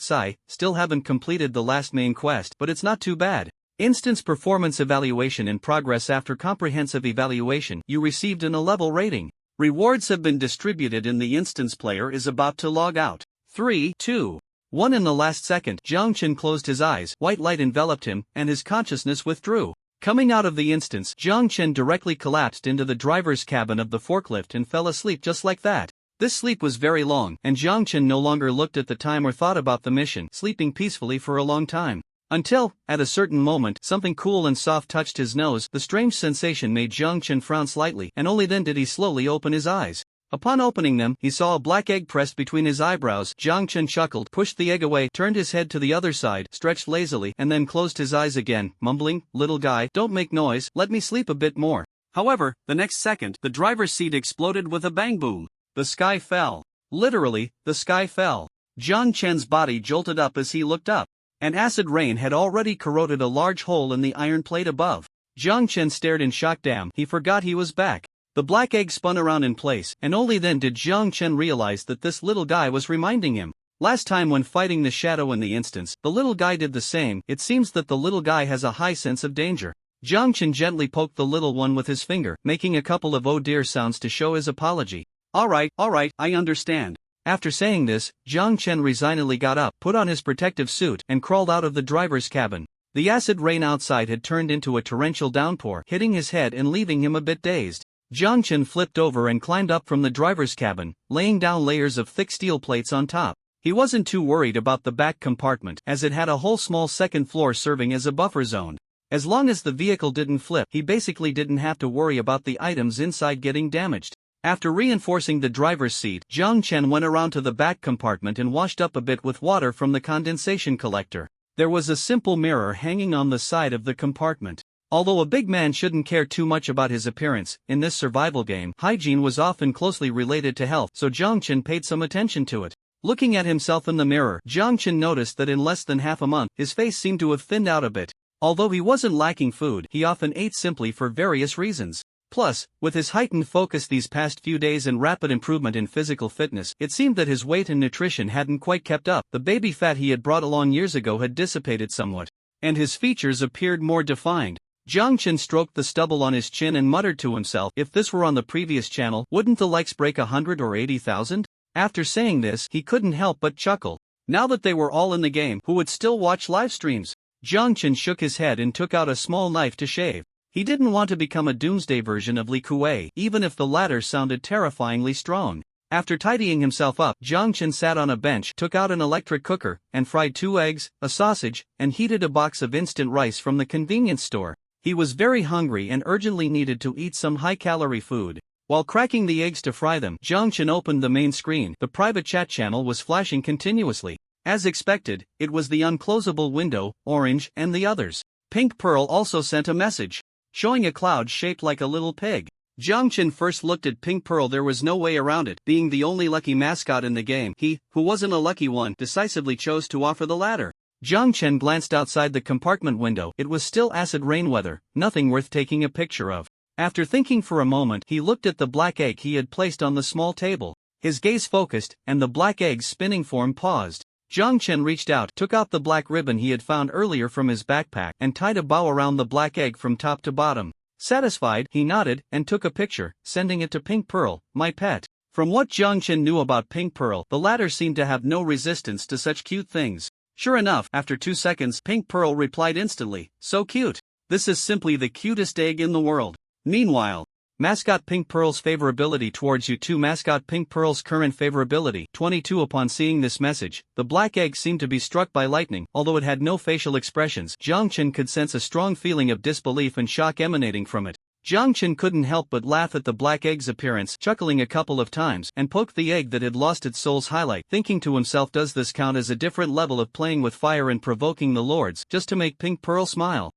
still haven't completed the last main quest, but it's not too bad. Instance performance evaluation in progress. After comprehensive evaluation, you received an A-level rating. Rewards have been distributed and the instance player is about to log out. 3, 2, 1. In the last second, Jiang Chen closed his eyes, white light enveloped him, and his consciousness withdrew. Coming out of the instance, Jiang Chen directly collapsed into the driver's cabin of the forklift and fell asleep just like that. This sleep was very long, and Jiang Chen no longer looked at the time or thought about the mission, sleeping peacefully for a long time. Until, at a certain moment, something cool and soft touched his nose. The strange sensation made Jiang Chen frown slightly, and only then did he slowly open his eyes. Upon opening them, he saw a black egg pressed between his eyebrows. Jiang Chen chuckled, pushed the egg away, turned his head to the other side, stretched lazily, and then closed his eyes again, mumbling, little guy, don't make noise, let me sleep a bit more. However, the next second, the driver's seat exploded with a bang boom. The sky fell. Literally, the sky fell. Jiang Chen's body jolted up as he looked up. An acid rain had already corroded a large hole in the iron plate above. Jiang Chen stared in shock. Damn, he forgot he was back. The black egg spun around in place, and only then did Jiang Chen realize that this little guy was reminding him. Last time when fighting the shadow in the instance, the little guy did the same. It seems that the little guy has a high sense of danger. Jiang Chen gently poked the little one with his finger, making a couple of oh dear sounds to show his apology. Alright, I understand. After saying this, Jiang Chen resignedly got up, put on his protective suit, and crawled out of the driver's cabin. The acid rain outside had turned into a torrential downpour, hitting his head and leaving him a bit dazed. Jiang Chen flipped over and climbed up from the driver's cabin, laying down layers of thick steel plates on top. He wasn't too worried about the back compartment, as it had a whole small second floor serving as a buffer zone. As long as the vehicle didn't flip, he basically didn't have to worry about the items inside getting damaged. After reinforcing the driver's seat, Jiang Chen went around to the back compartment and washed up a bit with water from the condensation collector. There was a simple mirror hanging on the side of the compartment. Although a big man shouldn't care too much about his appearance, in this survival game, hygiene was often closely related to health, so Jiang Chen paid some attention to it. Looking at himself in the mirror, Jiang Chen noticed that in less than half a month, his face seemed to have thinned out a bit. Although he wasn't lacking food, he often ate simply for various reasons. Plus, with his heightened focus these past few days and rapid improvement in physical fitness, it seemed that his weight and nutrition hadn't quite kept up. The baby fat he had brought along years ago had dissipated somewhat, and his features appeared more defined. Jiang Chen stroked the stubble on his chin and muttered to himself, if this were on the previous channel, wouldn't the likes break 100 or 80,000? After saying this, he couldn't help but chuckle. Now that they were all in the game, who would still watch live streams? Jiang Chen shook his head and took out a small knife to shave. He didn't want to become a doomsday version of Li Kuei, even if the latter sounded terrifyingly strong. After tidying himself up, Jiang Chen sat on a bench, took out an electric cooker, and fried 2 eggs, a sausage, and heated a box of instant rice from the convenience store. He was very hungry and urgently needed to eat some high-calorie food. While cracking the eggs to fry them, Jiang Chen opened the main screen. The private chat channel was flashing continuously. As expected, it was the unclosable window, orange, and the others. Pink Pearl also sent a message, showing a cloud shaped like a little pig. Jiang Chen first looked at Pink Pearl. There was no way around it. Being the only lucky mascot in the game, he, who wasn't a lucky one, decisively chose to offer the latter. Jiang Chen glanced outside the compartment window. It was still acid rain weather, nothing worth taking a picture of. After thinking for a moment, he looked at the black egg he had placed on the small table. His gaze focused, and the black egg's spinning form paused. Jiang Chen reached out, took out the black ribbon he had found earlier from his backpack, and tied a bow around the black egg from top to bottom. Satisfied, he nodded, and took a picture, sending it to Pink Pearl, my pet. From what Jiang Chen knew about Pink Pearl, the latter seemed to have no resistance to such cute things. Sure enough, after 2 seconds, Pink Pearl replied instantly, so cute. This is simply the cutest egg in the world. Meanwhile, mascot Pink Pearl's favorability towards you too. Mascot Pink Pearl's current favorability, 22. Upon seeing this message, the black egg seemed to be struck by lightning. Although it had no facial expressions, Jiang Chen could sense a strong feeling of disbelief and shock emanating from it. Jiang Chen couldn't help but laugh at the black egg's appearance, chuckling a couple of times, and poked the egg that had lost its soul's highlight, thinking to himself, does this count as a different level of playing with fire and provoking the lords, just to make Pink Pearl smile?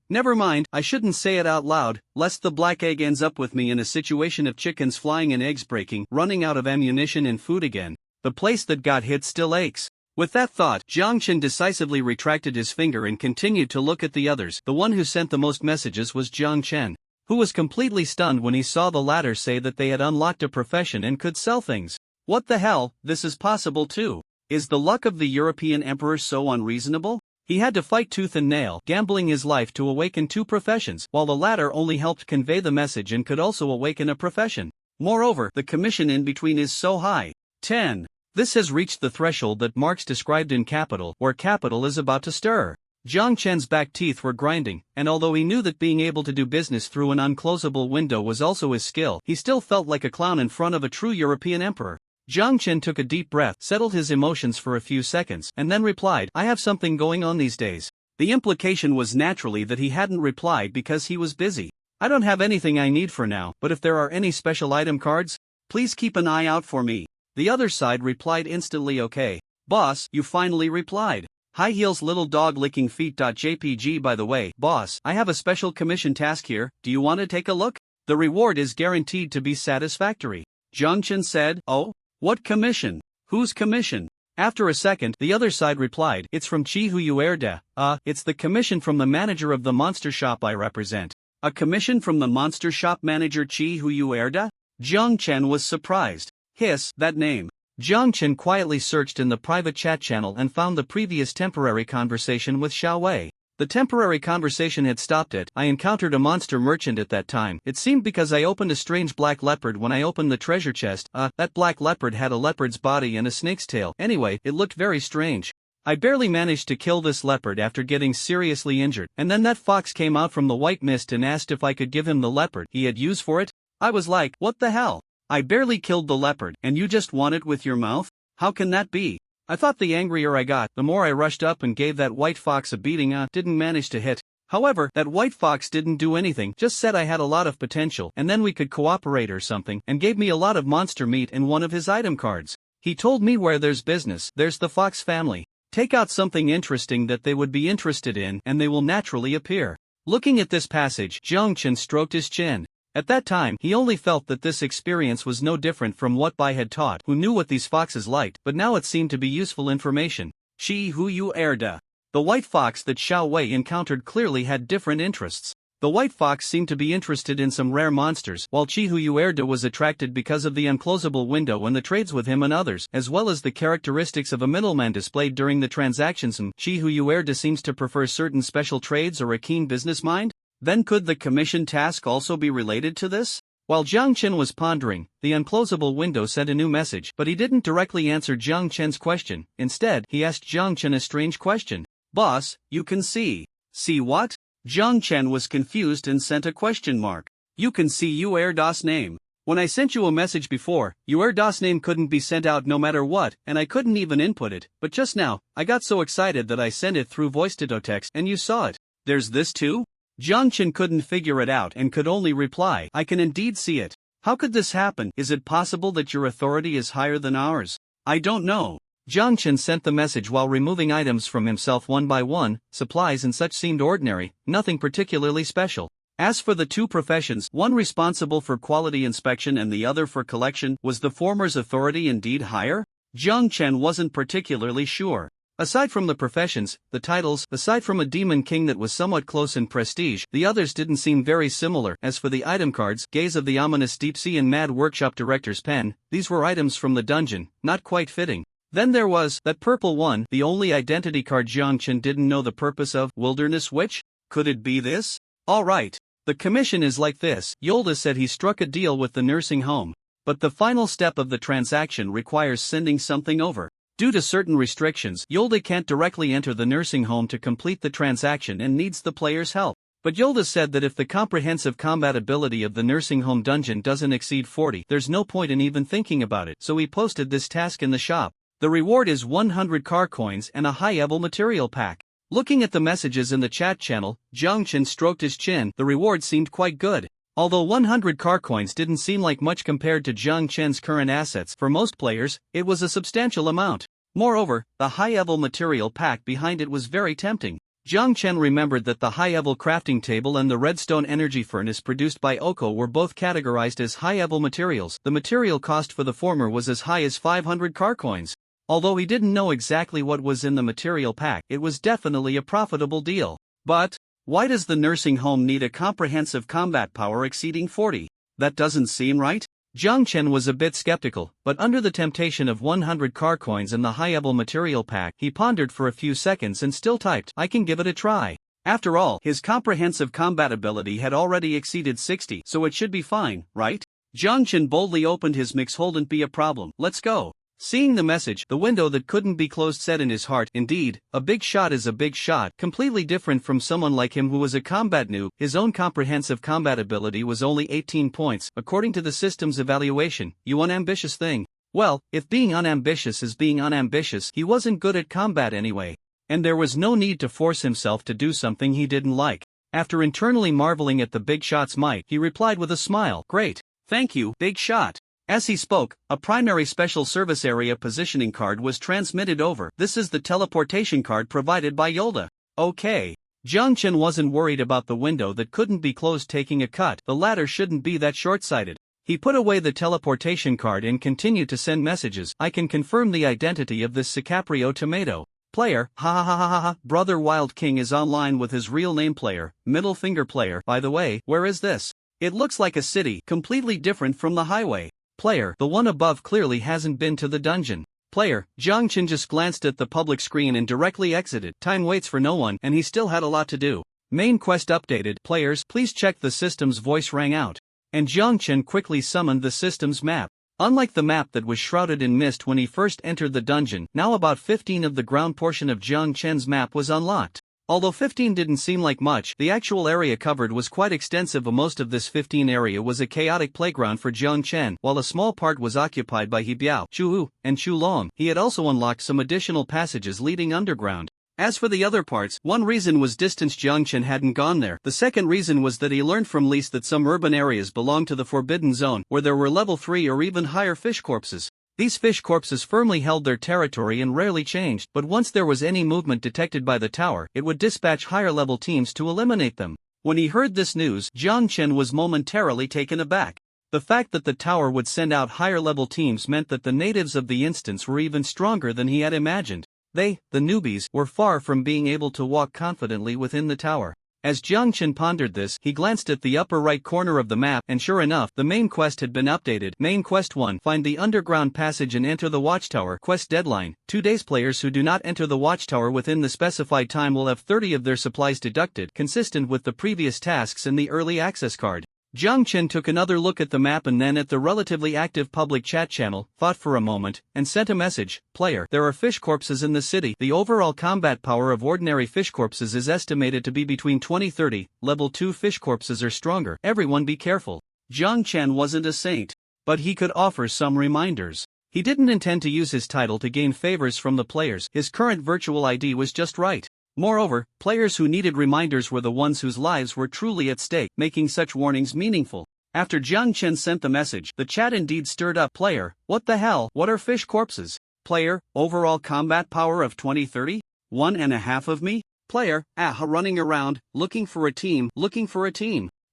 Never mind, I shouldn't say it out loud, lest the black egg ends up with me in a situation of chickens flying and eggs breaking, running out of ammunition and food again. The place that got hit still aches. With that thought, Jiang Chen decisively retracted his finger and continued to look at the others. The one who sent the most messages was Jiang Chen, who was completely stunned when he saw the latter say that they had unlocked a profession and could sell things. What the hell, this is possible too. Is the luck of the European emperor so unreasonable? He had to fight tooth and nail, gambling his life to awaken 2 professions, while the latter only helped convey the message and could also awaken a profession. Moreover, the commission in between is so high. 10. This has reached the threshold that Marx described in Capital, where capital is about to stir. Jiang Chen's back teeth were grinding, and although he knew that being able to do business through an unclosable window was also his skill, he still felt like a clown in front of a true European emperor. Jiang Chen took a deep breath, settled his emotions for a few seconds, and then replied, I have something going on these days. The implication was naturally that he hadn't replied because he was busy. I don't have anything I need for now, but if there are any special item cards, please keep an eye out for me. The other side replied instantly, okay. Boss, you finally replied. High heels little dog licking feet.jpg. By the way, boss, I have a special commission task here, do you want to take a look? The reward is guaranteed to be satisfactory. Jiang Chen said, oh? What commission? Whose commission? After a second, the other side replied, it's from Chi Huyuerde. It's the commission from the manager of the monster shop I represent. A commission from the monster shop manager Chi Huyuerde? Jiang Chen was surprised. Hiss, that name. Jiang Chen quietly searched in the private chat channel and found the previous temporary conversation with Xiao Wei. The temporary conversation had stopped at, I encountered a monster merchant at that time. It seemed because I opened a strange black leopard when I opened the treasure chest. That black leopard had a leopard's body and a snake's tail. Anyway, it looked very strange. I barely managed to kill this leopard after getting seriously injured, and then that fox came out from the white mist and asked if I could give him the leopard he had used for it. I was like, what the hell? I barely killed the leopard, and you just want it with your mouth? How can that be? I thought the angrier I got, the more I rushed up and gave that white fox a beating. Didn't manage to hit. However, that white fox didn't do anything, just said I had a lot of potential and then we could cooperate or something, and gave me a lot of monster meat and one of his item cards. He told me where there's business, there's the fox family. Take out something interesting that they would be interested in and they will naturally appear. Looking at this passage, Jiang Chen stroked his chin. At that time, he only felt that this experience was no different from what Bai had taught, who knew what these foxes liked, but now it seemed to be useful information. Shi Huyuerde. The white fox that Xiao Wei encountered clearly had different interests. The white fox seemed to be interested in some rare monsters, while Chi Huyuerde was attracted because of the unclosable window and the trades with him and others, as well as the characteristics of a middleman displayed during the transactions. Chi Huyuerde seems to prefer certain special trades or a keen business mind? Then could the commission task also be related to this? While Jiang Chen was pondering, the unclosable window sent a new message, but he didn't directly answer Jiang Chen's question. Instead, he asked Jiang Chen a strange question. Boss, you can see. See what? Jiang Chen was confused and sent a question mark. You can see your DOS name. When I sent you a message before, your DOS name couldn't be sent out no matter what, and I couldn't even input it, but just now, I got so excited that I sent it through voice-to-text and you saw it. There's this too? Jiang Chen couldn't figure it out and could only reply, I can indeed see it. How could this happen? Is it possible that your authority is higher than ours? I don't know. Jiang Chen sent the message while removing items from himself one by one. Supplies and such seemed ordinary, nothing particularly special. As for the two professions, one responsible for quality inspection and the other for collection, was the former's authority indeed higher? Jiang Chen wasn't particularly sure. Aside from the professions, the titles, aside from a demon king that was somewhat close in prestige, the others didn't seem very similar. As for the item cards, Gaze of the Ominous Deep Sea and Mad Workshop Director's Pen, these were items from the dungeon, not quite fitting. Then there was that purple one, the only identity card Jiang Chen didn't know the purpose of. Wilderness Witch? Could it be this? Alright. The commission is like this. Yolda said he struck a deal with the nursing home. But the final step of the transaction requires sending something over. Due to certain restrictions, Yolda can't directly enter the nursing home to complete the transaction and needs the player's help. But Yolda said that if the comprehensive combat ability of the nursing home dungeon doesn't exceed 40, there's no point in even thinking about it, so he posted this task in the shop. The reward is 100 car coins and a high-level material pack. Looking at the messages in the chat channel, Jiang Chen stroked his chin. The reward seemed quite good. Although 100 car coins didn't seem like much compared to Jiang Chen's current assets, for most players, it was a substantial amount. Moreover, the high-level material pack behind it was very tempting. Jiang Chen remembered that the high-level crafting table and the redstone energy furnace produced by Oko were both categorized as high-level materials. The material cost for the former was as high as 500 car coins. Although he didn't know exactly what was in the material pack, it was definitely a profitable deal. But why does the nursing home need a comprehensive combat power exceeding 40? That doesn't seem right. Jiang Chen was a bit skeptical, but under the temptation of 100 car coins and the high-level material pack, he pondered for a few seconds and still typed, I can give it a try. After all, his comprehensive combat ability had already exceeded 60, so it should be fine, right? Jiang Chen boldly opened his mix. Wouldn't be a problem. Let's go. Seeing the message, the window that couldn't be closed said in his heart, indeed, a big shot is a big shot, completely different from someone like him who was a combat noob. His own comprehensive combat ability was only 18 points, according to the system's evaluation. You unambitious thing. Well, if being unambitious is being unambitious, he wasn't good at combat anyway. And there was no need to force himself to do something he didn't like. After internally marveling at the big shot's might, he replied with a smile, great. Thank you, big shot. As he spoke, a primary special service area positioning card was transmitted over. This is the teleportation card provided by Yolda. Okay. Jiang Chen wasn't worried about the window that couldn't be closed taking a cut. The latter shouldn't be that short-sighted. He put away the teleportation card and continued to send messages. I can confirm the identity of this Sicaprio tomato. Player, ha ha ha ha ha, Brother Wild King is online with his real name. Player, middle finger. Player, by the way, where is this? It looks like a city, completely different from the highway. Player, the one above clearly hasn't been to the dungeon. Player, Jiang Chen just glanced at the public screen and directly exited. Time waits for no one, and he still had a lot to do. Main quest updated. Players, please check the system's voice rang out. And Jiang Chen quickly summoned the system's map. Unlike the map that was shrouded in mist when he first entered the dungeon, now about 15 of the ground portion of Jiang Chen's map was unlocked. Although 15 didn't seem like much, the actual area covered was quite extensive. Most of this 15 area was a chaotic playground for Jiang Chen, while a small part was occupied by He Biao, Chu Wu, and Chu Long. He had also unlocked some additional passages leading underground. As for the other parts, one reason was distance. Jiang Chen hadn't gone there. The second reason was that he learned from Lise that some urban areas belonged to the Forbidden Zone, where there were level 3 or even higher fish corpses. These fish corpses firmly held their territory and rarely changed, but once there was any movement detected by the tower, it would dispatch higher-level teams to eliminate them. When he heard this news, Jiang Chen was momentarily taken aback. The fact that the tower would send out higher-level teams meant that the natives of the instance were even stronger than he had imagined. They, the newbies, were far from being able to walk confidently within the tower. As Jiang Chen pondered this, he glanced at the upper right corner of the map, and sure enough, the main quest had been updated. Main quest 1, find the underground passage and enter the watchtower. Quest deadline, 2 days. Players who do not enter the watchtower within the specified time will have 30 of their supplies deducted, consistent with the previous tasks in the early access card. Jiang Chen took another look at the map and then at the relatively active public chat channel, thought for a moment, and sent a message. Player, there are fish corpses in the city. The overall combat power of ordinary fish corpses is estimated to be between 20-30, level 2 fish corpses are stronger. Everyone be careful. Jiang Chen wasn't a saint, but he could offer some reminders. He didn't intend to use his title to gain favors from the players. His current virtual ID was just right. Moreover, players who needed reminders were the ones whose lives were truly at stake, making such warnings meaningful. After Jiang Chen sent the message, the chat indeed stirred up. Player, what the hell? What are fish corpses? Player, overall combat power of 20-30? 1.5 of me? Player, running around, looking for a team.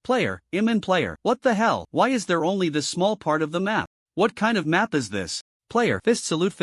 Player, player, what the hell? Why is there only this small part of the map? What kind of map is this? Player, fist salute.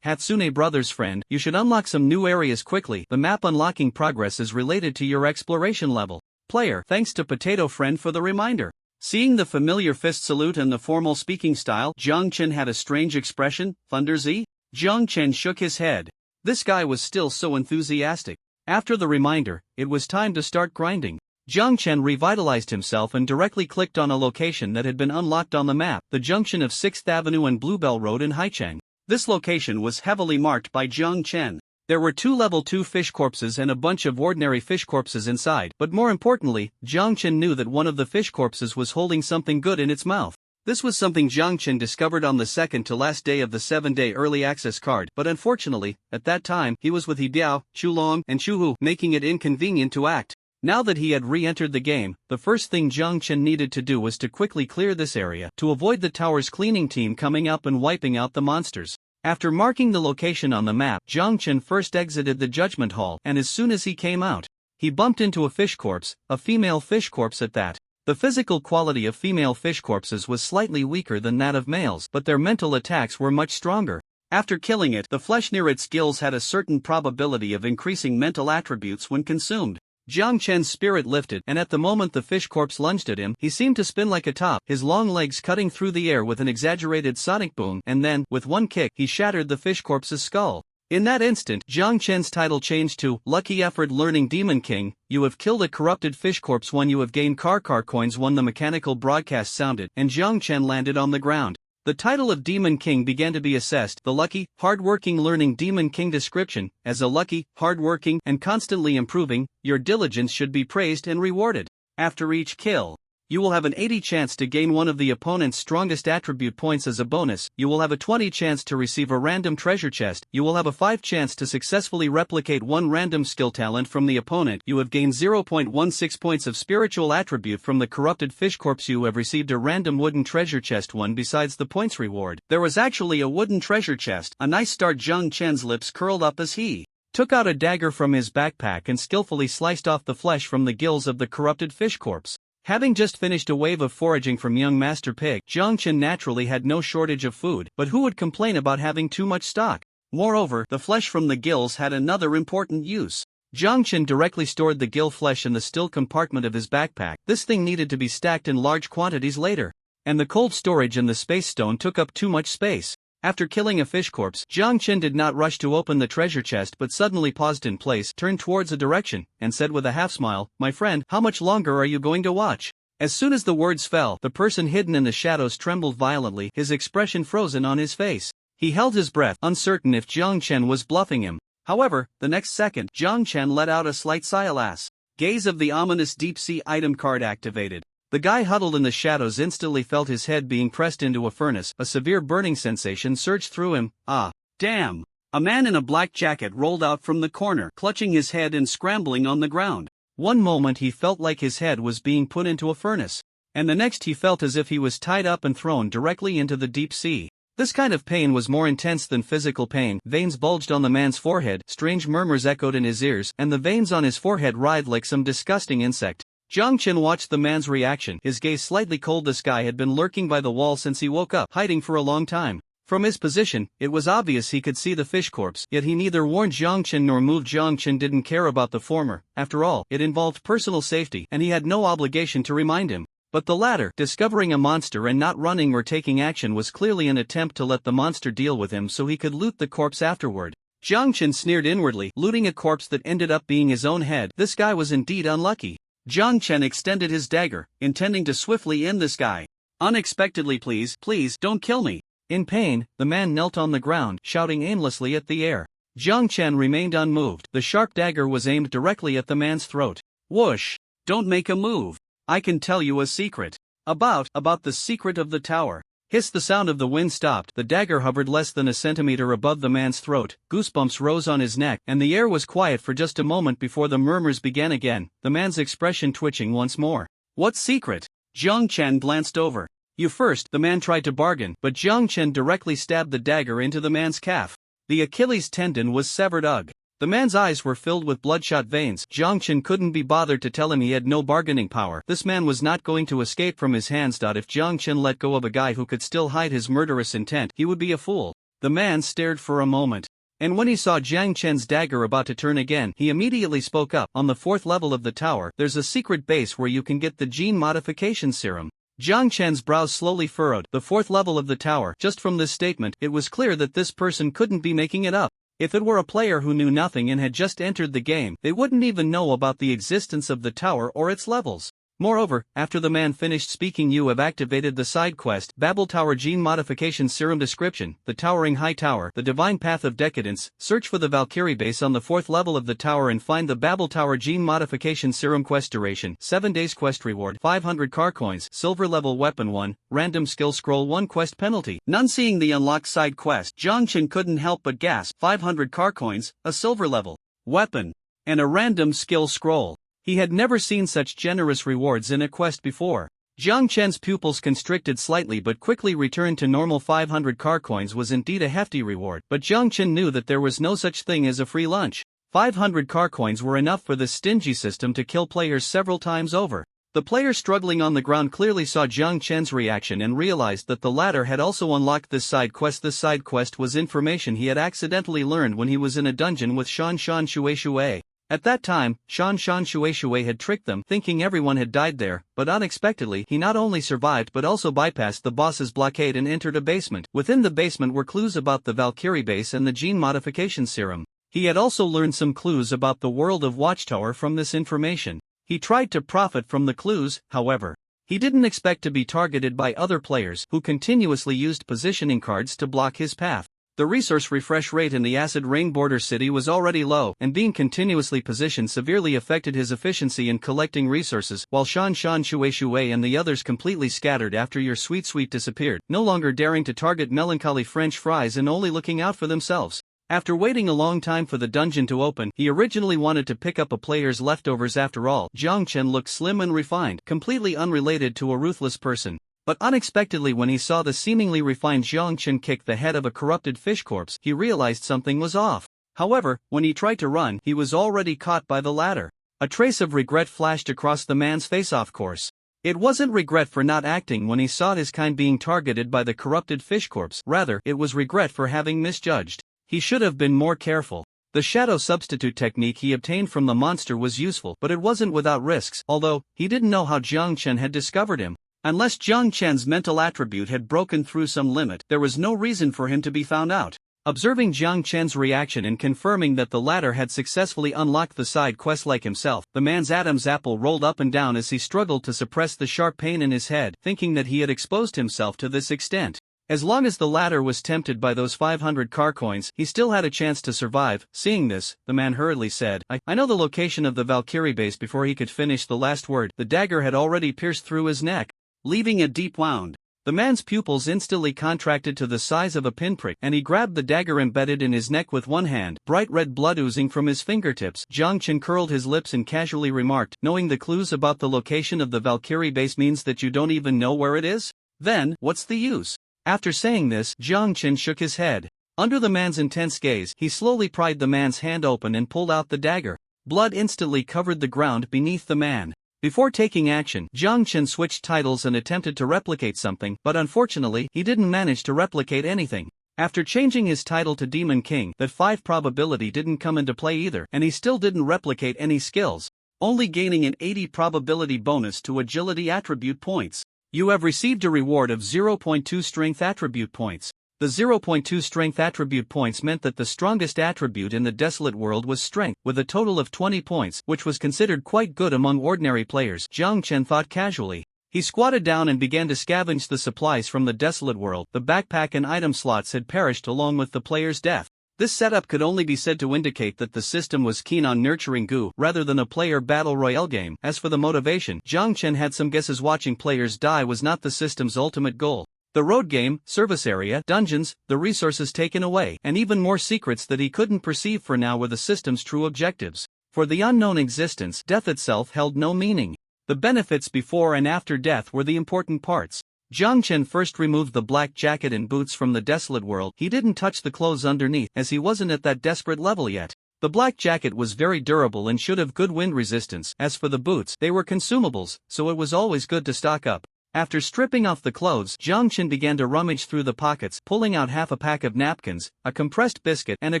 Hatsune Brothers friend, you should unlock some new areas quickly. The map unlocking progress is related to your exploration level. Player, thanks to Potato friend for the reminder. Seeing the familiar fist salute and the formal speaking style, Jiang Chen had a strange expression. Thunder Z? Jiang Chen shook his head. This guy was still so enthusiastic. After the reminder, it was time to start grinding. Jiang Chen revitalized himself and directly clicked on a location that had been unlocked on the map, the junction of 6th Avenue and Bluebell Road in Haicheng. This location was heavily marked by Jiang Chen. There were 2 level 2 fish corpses and a bunch of ordinary fish corpses inside, but more importantly, Jiang Chen knew that one of the fish corpses was holding something good in its mouth. This was something Jiang Chen discovered on the second to last day of the 7-day early access card, but unfortunately, at that time, he was with He Biao, Chulong, and Chuhu, making it inconvenient to act. Now that he had re-entered the game, the first thing Jiang Chen needed to do was to quickly clear this area to avoid the tower's cleaning team coming up and wiping out the monsters. After marking the location on the map, Jiang Chen first exited the judgment hall, and as soon as he came out, he bumped into a fish corpse, a female fish corpse at that. The physical quality of female fish corpses was slightly weaker than that of males, but their mental attacks were much stronger. After killing it, the flesh near its gills had a certain probability of increasing mental attributes when consumed. Jiang Chen's spirit lifted, and at the moment the fish corpse lunged at him, he seemed to spin like a top, his long legs cutting through the air with an exaggerated sonic boom, and then, with one kick, he shattered the fish corpse's skull. In that instant, Jiang Chen's title changed to Lucky Effort Learning Demon King. You have killed a corrupted fish corpse. 1. You have gained car coins. 1. The mechanical broadcast sounded, and Jiang Chen landed on the ground. The title of Demon King began to be assessed. The lucky, hard-working learning Demon King description. As a lucky, hard-working, and constantly improving, your diligence should be praised and rewarded. After each kill, you will have an 80 chance to gain one of the opponent's strongest attribute points as a bonus. You will have a 20 chance to receive a random treasure chest. You will have a 5 chance to successfully replicate one random skill talent from the opponent. You have gained 0.16 points of spiritual attribute from the corrupted fish corpse. You have received a random wooden treasure chest. 1. Besides the points reward, there was actually a wooden treasure chest. A nice start. Jiang Chen's lips curled up as he took out a dagger from his backpack and skillfully sliced off the flesh from the gills of the corrupted fish corpse. Having just finished a wave of foraging from young Master Pig, Jiang Chen naturally had no shortage of food, but who would complain about having too much stock? Moreover, the flesh from the gills had another important use. Jiang Chen directly stored the gill flesh in the still compartment of his backpack. This thing needed to be stacked in large quantities later, and the cold storage in the space stone took up too much space. After killing a fish corpse, Jiang Chen did not rush to open the treasure chest but suddenly paused in place, turned towards a direction, and said with a half-smile, "My friend, how much longer are you going to watch?" As soon as the words fell, the person hidden in the shadows trembled violently, his expression frozen on his face. He held his breath, uncertain if Jiang Chen was bluffing him. However, the next second, Jiang Chen let out a slight sigh. Alas. Gaze of the ominous deep-sea item card activated. The guy huddled in the shadows instantly felt his head being pressed into a furnace. A severe burning sensation surged through him. Ah, damn! A man in a black jacket rolled out from the corner, clutching his head and scrambling on the ground. One moment he felt like his head was being put into a furnace, and the next he felt as if he was tied up and thrown directly into the deep sea. This kind of pain was more intense than physical pain. Veins bulged on the man's forehead, strange murmurs echoed in his ears, and the veins on his forehead writhed like some disgusting insect. Jiang Chen watched the man's reaction, his gaze slightly cold. This guy had been lurking by the wall since he woke up, hiding for a long time. From his position, it was obvious he could see the fish corpse, yet he neither warned Jiang Chen nor moved. Jiang Chen didn't care about the former. After all, it involved personal safety, and he had no obligation to remind him. But the latter, discovering a monster and not running or taking action, was clearly an attempt to let the monster deal with him so he could loot the corpse afterward. Jiang Chen sneered inwardly, looting a corpse that ended up being his own head. This guy was indeed unlucky. Jiang Chen extended his dagger, intending to swiftly end this guy. Unexpectedly, please, don't kill me. In pain, the man knelt on the ground, shouting aimlessly at the air. Jiang Chen remained unmoved. The sharp dagger was aimed directly at the man's throat. Whoosh! Don't make a move. I can tell you a secret. About the secret of the tower. Hiss! The sound of the wind stopped. The dagger hovered less than a centimeter above the man's throat. Goosebumps rose on his neck, and the air was quiet for just a moment before the murmurs began again, the man's expression twitching once more. What secret? Jiang Chen glanced over. You first, the man tried to bargain, but Jiang Chen directly stabbed the dagger into the man's calf. The Achilles tendon was severed. Ugh. The man's eyes were filled with bloodshot veins. Jiang Chen couldn't be bothered to tell him he had no bargaining power. This man was not going to escape from his hands. If Jiang Chen let go of a guy who could still hide his murderous intent, he would be a fool. The man stared for a moment. And when he saw Jiang Chen's dagger about to turn again, he immediately spoke up. On the 4th level of the tower, there's a secret base where you can get the gene modification serum. Jiang Chen's brows slowly furrowed. The 4th level of the tower. Just from this statement, it was clear that this person couldn't be making it up. If it were a player who knew nothing and had just entered the game, they wouldn't even know about the existence of the tower or its levels. Moreover, after the man finished speaking, you have activated the side quest, Babel Tower Gene Modification Serum Description, the Towering High Tower, the Divine Path of Decadence. Search for the Valkyrie base on the 4th level of the tower and find the Babel Tower Gene Modification Serum. Quest duration, 7 days. Quest reward, 500 car coins. Silver level weapon 1, random skill scroll 1. Quest penalty, none. Seeing the unlocked side quest, Jiang Chen couldn't help but gasp. 500 car coins, a silver level weapon, and a random skill scroll. He had never seen such generous rewards in a quest before. Jiang Chen's pupils constricted slightly but quickly returned to normal. 500 car coins was indeed a hefty reward, but Jiang Chen knew that there was no such thing as a free lunch. 500 car coins were enough for this stingy system to kill players several times over. The player struggling on the ground clearly saw Jiang Chen's reaction and realized that the latter had also unlocked this side quest. This side quest was information he had accidentally learned when he was in a dungeon with Shan Shui. At that time, Shan Shui had tricked them, thinking everyone had died there, but unexpectedly he not only survived but also bypassed the boss's blockade and entered a basement. Within the basement were clues about the Valkyrie base and the gene modification serum. He had also learned some clues about the world of Watchtower from this information. He tried to profit from the clues, however. He didn't expect to be targeted by other players who continuously used positioning cards to block his path. The resource refresh rate in the acid rain border city was already low, and being continuously positioned severely affected his efficiency in collecting resources, while Shan Shui and the others completely scattered after your sweet disappeared, no longer daring to target melancholy French fries and only looking out for themselves. After waiting a long time for the dungeon to open, he originally wanted to pick up a player's leftovers. After all, Jiang Chen looked slim and refined, completely unrelated to a ruthless person. But unexpectedly, when he saw the seemingly refined Jiang Chen kick the head of a corrupted fish corpse, he realized something was off. However, when he tried to run, he was already caught by the latter. A trace of regret flashed across the man's face. Of course, it wasn't regret for not acting when he saw his kind being targeted by the corrupted fish corpse, rather, it was regret for having misjudged. He should have been more careful. The shadow substitute technique he obtained from the monster was useful, but it wasn't without risks, although he didn't know how Jiang Chen had discovered him. Unless Jiang Chen's mental attribute had broken through some limit, there was no reason for him to be found out. Observing Jiang Chen's reaction and confirming that the latter had successfully unlocked the side quest like himself, the man's Adam's apple rolled up and down as he struggled to suppress the sharp pain in his head, thinking that he had exposed himself to this extent. As long as the latter was tempted by those 500 car coins, he still had a chance to survive. Seeing this, the man hurriedly said, I know the location of the Valkyrie base. Before he could finish the last word, the dagger had already pierced through his neck, leaving a deep wound. The man's pupils instantly contracted to the size of a pinprick, and he grabbed the dagger embedded in his neck with one hand, bright red blood oozing from his fingertips. Jiang Chen curled his lips and casually remarked, knowing the clues about the location of the Valkyrie base means that you don't even know where it is? Then, what's the use? After saying this, Jiang Chen shook his head. Under the man's intense gaze, he slowly pried the man's hand open and pulled out the dagger. Blood instantly covered the ground beneath the man. Before taking action, Jiang Chen switched titles and attempted to replicate something, but unfortunately, he didn't manage to replicate anything. After changing his title to Demon King, that 5 probability didn't come into play either, and he still didn't replicate any skills, only gaining an 80 probability bonus to agility attribute points. You have received a reward of 0.2 strength attribute points. The 0.2 strength attribute points meant that the strongest attribute in the desolate world was strength, with a total of 20 points, which was considered quite good among ordinary players, Jiang Chen thought casually. He squatted down and began to scavenge the supplies from the desolate world. The backpack and item slots had perished along with the player's death. This setup could only be said to indicate that the system was keen on nurturing goo rather than a player battle royale game. As for the motivation, Jiang Chen had some guesses. Watching players die was not the system's ultimate goal. The road game, service area, dungeons, the resources taken away, and even more secrets that he couldn't perceive for now were the system's true objectives. For the unknown existence, death itself held no meaning. The benefits before and after death were the important parts. Jiang Chen first removed the black jacket and boots from the desolate world. He didn't touch the clothes underneath, as he wasn't at that desperate level yet. The black jacket was very durable and should have good wind resistance. As for the boots, they were consumables, so it was always good to stock up. After stripping off the clothes, Jiang Chen began to rummage through the pockets, pulling out half a pack of napkins, a compressed biscuit, and a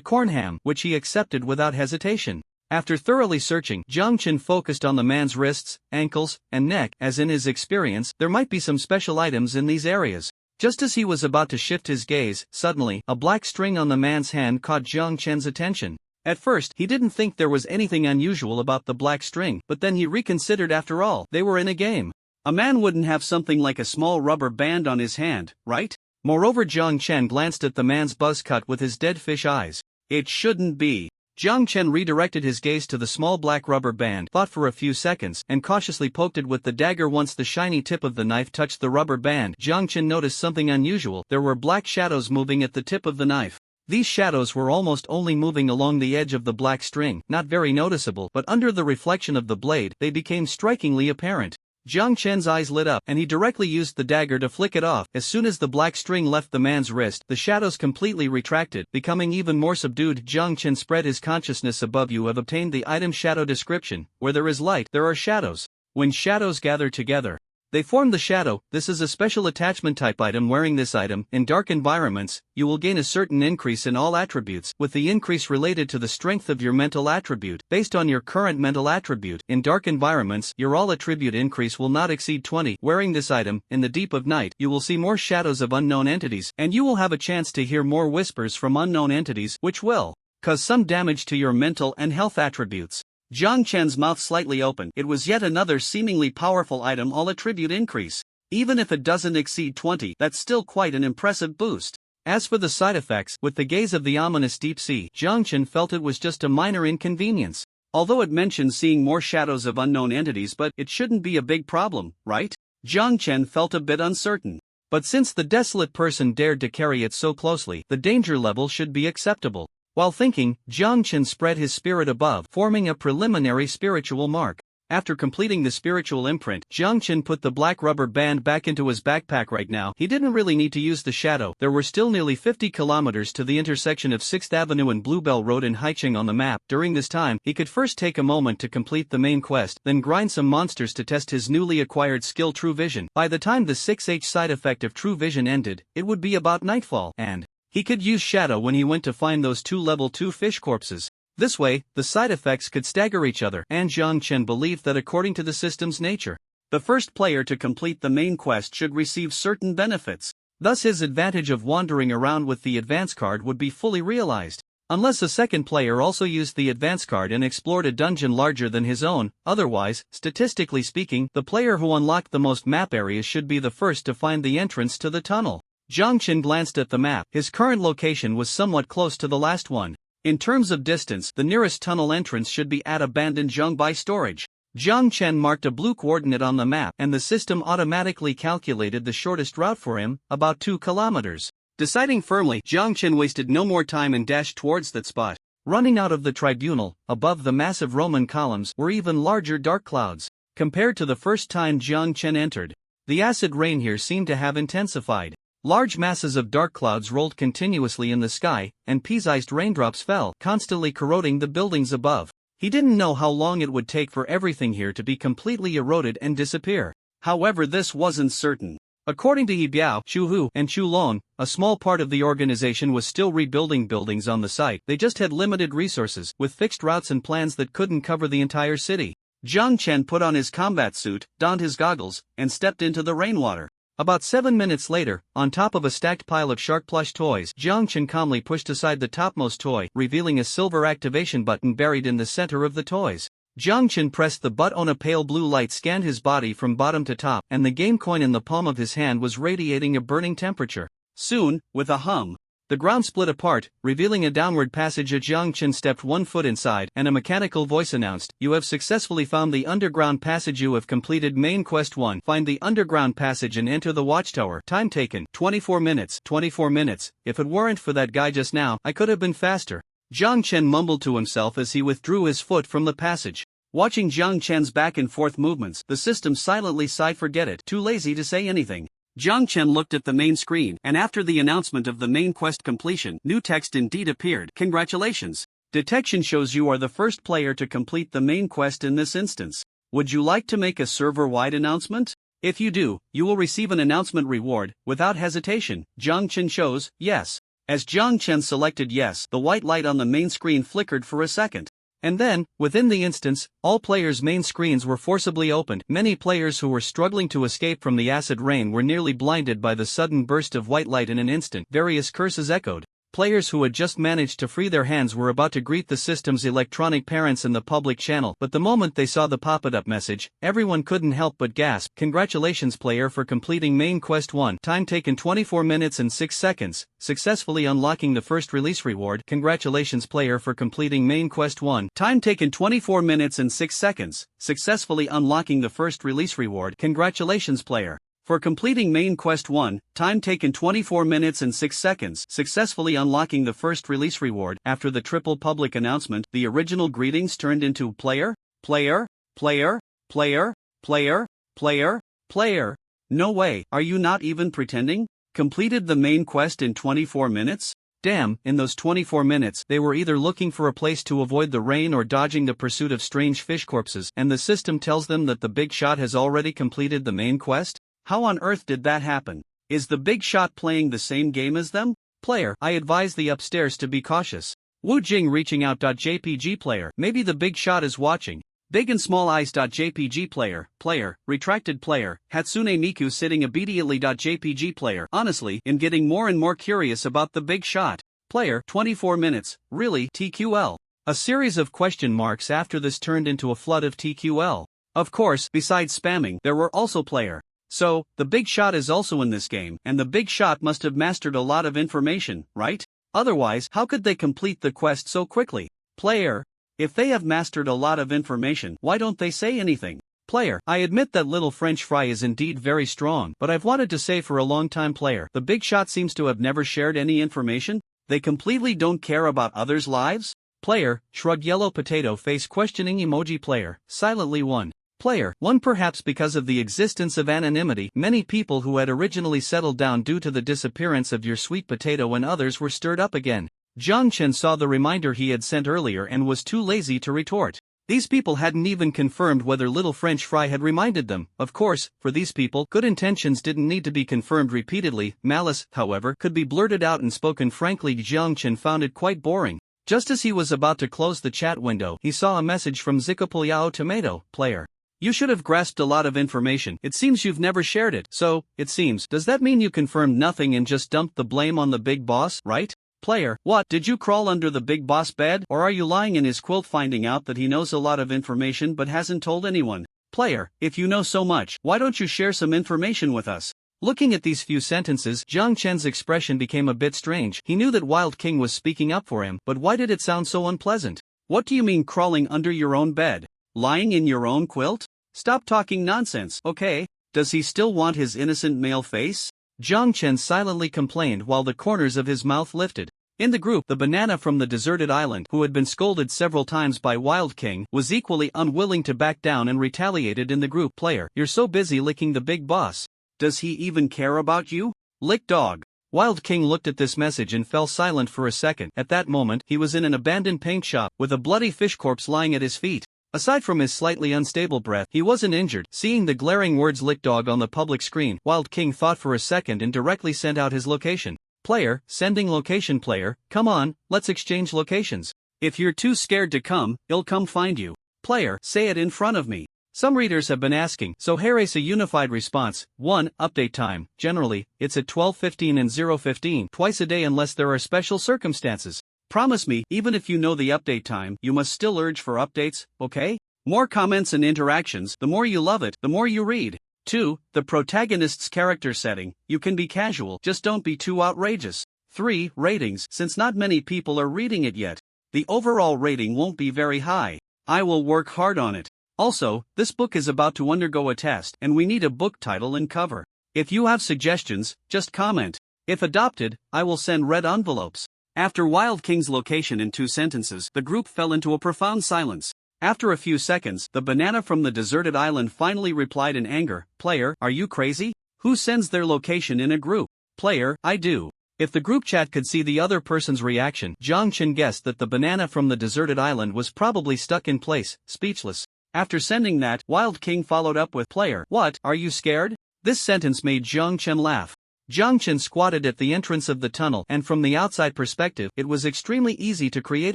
corn ham, which he accepted without hesitation. After thoroughly searching, Jiang Chen focused on the man's wrists, ankles, and neck, as in his experience, there might be some special items in these areas. Just as he was about to shift his gaze, suddenly, a black string on the man's hand caught Jiang Chen's attention. At first, he didn't think there was anything unusual about the black string, but then he reconsidered. After all, they were in a game. A man wouldn't have something like a small rubber band on his hand, right? Moreover, Jiang Chen glanced at the man's buzz cut with his dead fish eyes. It shouldn't be. Jiang Chen redirected his gaze to the small black rubber band, thought for a few seconds, and cautiously poked it with the dagger. Once the shiny tip of the knife touched the rubber band, Jiang Chen noticed something unusual. There were black shadows moving at the tip of the knife. These shadows were almost only moving along the edge of the black string, not very noticeable, but under the reflection of the blade, they became strikingly apparent. Jiang Chen's eyes lit up, and he directly used the dagger to flick it off. As soon as the black string left the man's wrist, the shadows completely retracted, becoming even more subdued. Jiang Chen spread his consciousness above. You have obtained the item shadow description. Where there is light, there are shadows. When shadows gather together, they form the shadow. This is a special attachment type item. Wearing this item, in dark environments, you will gain a certain increase in all attributes, with the increase related to the strength of your mental attribute, based on your current mental attribute. In dark environments, your all attribute increase will not exceed 20. Wearing this item, in the deep of night, you will see more shadows of unknown entities, and you will have a chance to hear more whispers from unknown entities, which will cause some damage to your mental and health attributes. Jiang Chen's mouth slightly opened. It was yet another seemingly powerful item. All attribute increase. Even if it doesn't exceed 20, that's still quite an impressive boost. As for the side effects, with the gaze of the ominous deep sea, Jiang Chen felt it was just a minor inconvenience. Although it mentioned seeing more shadows of unknown entities, but it shouldn't be a big problem, right? Jiang Chen felt a bit uncertain. But since the desolate person dared to carry it so closely, the danger level should be acceptable. While thinking, Jiang Chen spread his spirit above, forming a preliminary spiritual mark. After completing the spiritual imprint, Jiang Chen put the black rubber band back into his backpack. Right now, he didn't really need to use the shadow. There were still nearly 50 kilometers to the intersection of 6th Avenue and Bluebell Road in Haicheng on the map. During this time, he could first take a moment to complete the main quest, then grind some monsters to test his newly acquired skill True Vision. By the time the 6H side effect of True Vision ended, it would be about nightfall, and he could use shadow when he went to find those 2 level 2 fish corpses. This way, the side effects could stagger each other, and Jiang Chen believed that according to the system's nature, the first player to complete the main quest should receive certain benefits. Thus his advantage of wandering around with the advance card would be fully realized. Unless a second player also used the advance card and explored a dungeon larger than his own, otherwise, statistically speaking, the player who unlocked the most map areas should be the first to find the entrance to the tunnel. Jiang Chen glanced at the map. His current location was somewhat close to the last one. In terms of distance, the nearest tunnel entrance should be at abandoned Zhongbai storage. Jiang Chen marked a blue coordinate on the map, and the system automatically calculated the shortest route for him, about 2 kilometers. Deciding firmly, Jiang Chen wasted no more time and dashed towards that spot. Running out of the tribunal, above the massive Roman columns, were even larger dark clouds. Compared to the first time Jiang Chen entered, the acid rain here seemed to have intensified. Large masses of dark clouds rolled continuously in the sky, and pea-sized raindrops fell, constantly corroding the buildings above. He didn't know how long it would take for everything here to be completely eroded and disappear. However, this wasn't certain. According to He Biao, Chu Hu, and Chu Long, a small part of the organization was still rebuilding buildings on the site. They just had limited resources, with fixed routes and plans that couldn't cover the entire city. Jiang Chen put on his combat suit, donned his goggles, and stepped into the rainwater. About 7 minutes later, on top of a stacked pile of shark plush toys, Jiang Chen calmly pushed aside the topmost toy, revealing a silver activation button buried in the center of the toys. Jiang Chen pressed the button. A pale blue light scanned his body from bottom to top, and the game coin in the palm of his hand was radiating a burning temperature. Soon, with a hum, the ground split apart, revealing a downward passage. Jiang Chen stepped 1 foot inside, and a mechanical voice announced, "You have successfully found the underground passage. You have completed main quest 1. Find the underground passage and enter the watchtower. Time taken, 24 minutes. 24 minutes. If it weren't for that guy just now, I could have been faster." Jiang Chen mumbled to himself as he withdrew his foot from the passage. Watching Jiang Chen's back and forth movements, the system silently sighed. "Forget it, too lazy to say anything." Jiang Chen looked at the main screen, and after the announcement of the main quest completion, new text indeed appeared. "Congratulations. Detection shows you are the first player to complete the main quest in this instance. Would you like to make a server-wide announcement? If you do, you will receive an announcement reward." Without hesitation, Jiang Chen chose yes. As Jiang Chen selected yes, the white light on the main screen flickered for a second. And then, within the instance, all players' main screens were forcibly opened. Many players who were struggling to escape from the acid rain were nearly blinded by the sudden burst of white light in an instant. Various curses echoed. Players who had just managed to free their hands were about to greet the system's electronic parents in the public channel, but the moment they saw the pop-up message, everyone couldn't help but gasp. "Congratulations player for completing main quest 1. Time taken 24 minutes and 6 seconds, successfully unlocking the first release reward." "Congratulations player for completing main quest 1. Time taken 24 minutes and 6 seconds, successfully unlocking the first release reward." "Congratulations player for completing main quest 1, time taken 24 minutes and 6 seconds, successfully unlocking the first release reward." After the triple public announcement, the original greetings turned into player, player, player, player, player, player, player. "No way, are you not even pretending? Completed the main quest in 24 minutes? Damn, in those 24 minutes, they were either looking for a place to avoid the rain or dodging the pursuit of strange fish corpses, and the system tells them that the big shot has already completed the main quest? How on earth did that happen? Is the big shot playing the same game as them? Player, I advise the upstairs to be cautious. Wu Jing reaching out. JPG player, maybe the big shot is watching. Big and small eyes. JPG player, player, retracted player, Hatsune Miku sitting obediently. JPG player, honestly, am getting more and more curious about the big shot. Player, 24 minutes, really? TQL. A series of question marks after this turned into a flood of TQL. Of course, besides spamming, there were also player. So, the big shot is also in this game, and the big shot must have mastered a lot of information, right? Otherwise, how could they complete the quest so quickly? Player, if they have mastered a lot of information, why don't they say anything? Player, I admit that little French fry is indeed very strong, but I've wanted to say for a long time. Player, the big shot seems to have never shared any information. They completely don't care about others' lives? Player, shrug yellow potato face questioning emoji. Player, silently 1. Player 1. Perhaps because of the existence of anonymity, many people who had originally settled down due to the disappearance of your sweet potato and others were stirred up again. Jiang Chen saw the reminder he had sent earlier and was too lazy to retort. These people hadn't even confirmed whether little French fry had reminded them. Of course, for these people, good intentions didn't need to be confirmed repeatedly. Malice, however, could be blurted out and spoken frankly. Jiang Chen found it quite boring. Just as he was about to close the chat window, he saw a message from Zikapuliao Tomato, player. You should have grasped a lot of information. It seems you've never shared it. So, it seems, does that mean you confirmed nothing and just dumped the blame on the big boss, right? Player, what, did you crawl under the big boss bed, or are you lying in his quilt finding out that he knows a lot of information but hasn't told anyone? Player, if you know so much, why don't you share some information with us? Looking at these few sentences, Jiang Chen's expression became a bit strange. He knew that Wild King was speaking up for him, but why did it sound so unpleasant? What do you mean crawling under your own bed? Lying in your own quilt? Stop talking nonsense, okay? Does he still want his innocent male face? Jiang Chen silently complained while the corners of his mouth lifted. In the group, the banana from the deserted island, who had been scolded several times by Wild King, was equally unwilling to back down and retaliated in the group. Player, you're so busy licking the big boss. Does he even care about you? Lick dog. Wild King looked at this message and fell silent for a second. At that moment, he was in an abandoned paint shop, with a bloody fish corpse lying at his feet. Aside from his slightly unstable breath, he wasn't injured. Seeing the glaring words "lick dog" on the public screen, Wild King thought for a second and directly sent out his location. Player, sending location. Player, come on, let's exchange locations. If you're too scared to come, he'll come find you. Player, say it in front of me. Some readers have been asking, so here is a unified response. 1. Update time. Generally, it's at 12:15 and 0:15 twice a day unless there are special circumstances. Promise me, even if you know the update time, you must still urge for updates, okay? More comments and interactions, the more you love it, the more you read. 2. The protagonist's character setting. You can be casual, just don't be too outrageous. 3. Ratings. Since not many people are reading it yet, the overall rating won't be very high. I will work hard on it. Also, this book is about to undergo a test, and we need a book title and cover. If you have suggestions, just comment. If adopted, I will send red envelopes. After Wild King's location in 2 sentences, the group fell into a profound silence. After a few seconds, the banana from the deserted island finally replied in anger, "Player, are you crazy? Who sends their location in a group?" "Player, I do." If the group chat could see the other person's reaction, Zhang Chen guessed that the banana from the deserted island was probably stuck in place, speechless. After sending that, Wild King followed up with, "Player, what, are you scared?" This sentence made Zhang Chen laugh. Zhang Chen squatted at the entrance of the tunnel, and from the outside perspective, it was extremely easy to create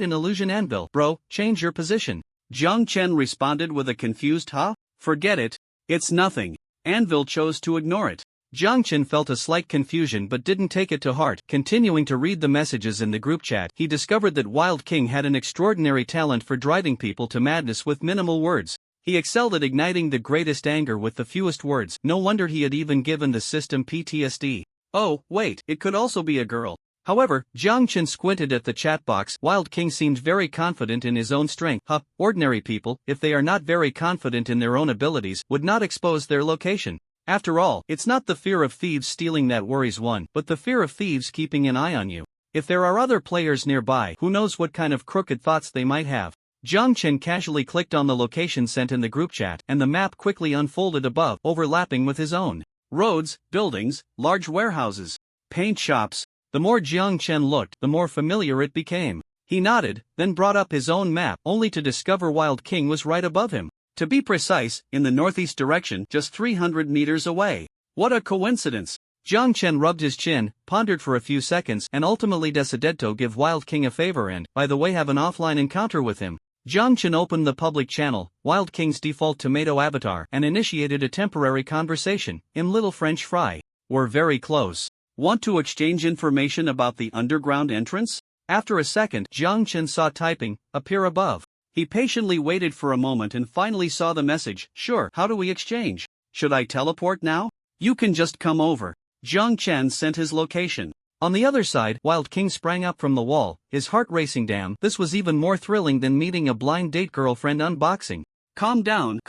an illusion anvil. "Bro, change your position." Zhang Chen responded with a confused "huh?" "Forget it. It's nothing." Anvil chose to ignore it. Zhang Chen felt a slight confusion but didn't take it to heart. Continuing to read the messages in the group chat, he discovered that Wild King had an extraordinary talent for driving people to madness with minimal words. He excelled at igniting the greatest anger with the fewest words. No wonder he had even given the system PTSD. Oh, wait, it could also be a girl. However, Zhang Chen squinted at the chat box. Wild King seemed very confident in his own strength. Ordinary people, if they are not very confident in their own abilities, would not expose their location. After all, it's not the fear of thieves stealing that worries one, but the fear of thieves keeping an eye on you. If there are other players nearby, who knows what kind of crooked thoughts they might have. Zhang Chen casually clicked on the location sent in the group chat, and the map quickly unfolded above, overlapping with his own. Roads, buildings, large warehouses, paint shops. The more Zhang Chen looked, the more familiar it became. He nodded, then brought up his own map, only to discover Wild King was right above him. To be precise, in the northeast direction, just 300 meters away. What a coincidence! Zhang Chen rubbed his chin, pondered for a few seconds, and ultimately decided to give Wild King a favor and, by the way, have an offline encounter with him. Zhang Chen opened the public channel, Wild King's default tomato avatar, and initiated a temporary conversation, in Little French Fry. "We're very close. Want to exchange information about the underground entrance?" After a second, Zhang Chen saw typing appear above. He patiently waited for a moment and finally saw the message. "Sure, how do we exchange? Should I teleport now?" "You can just come over." Zhang Chen sent his location. On the other side, Wild King sprang up from the wall, his heart racing. Damn, this was even more thrilling than meeting a blind date girlfriend unboxing. Calm down,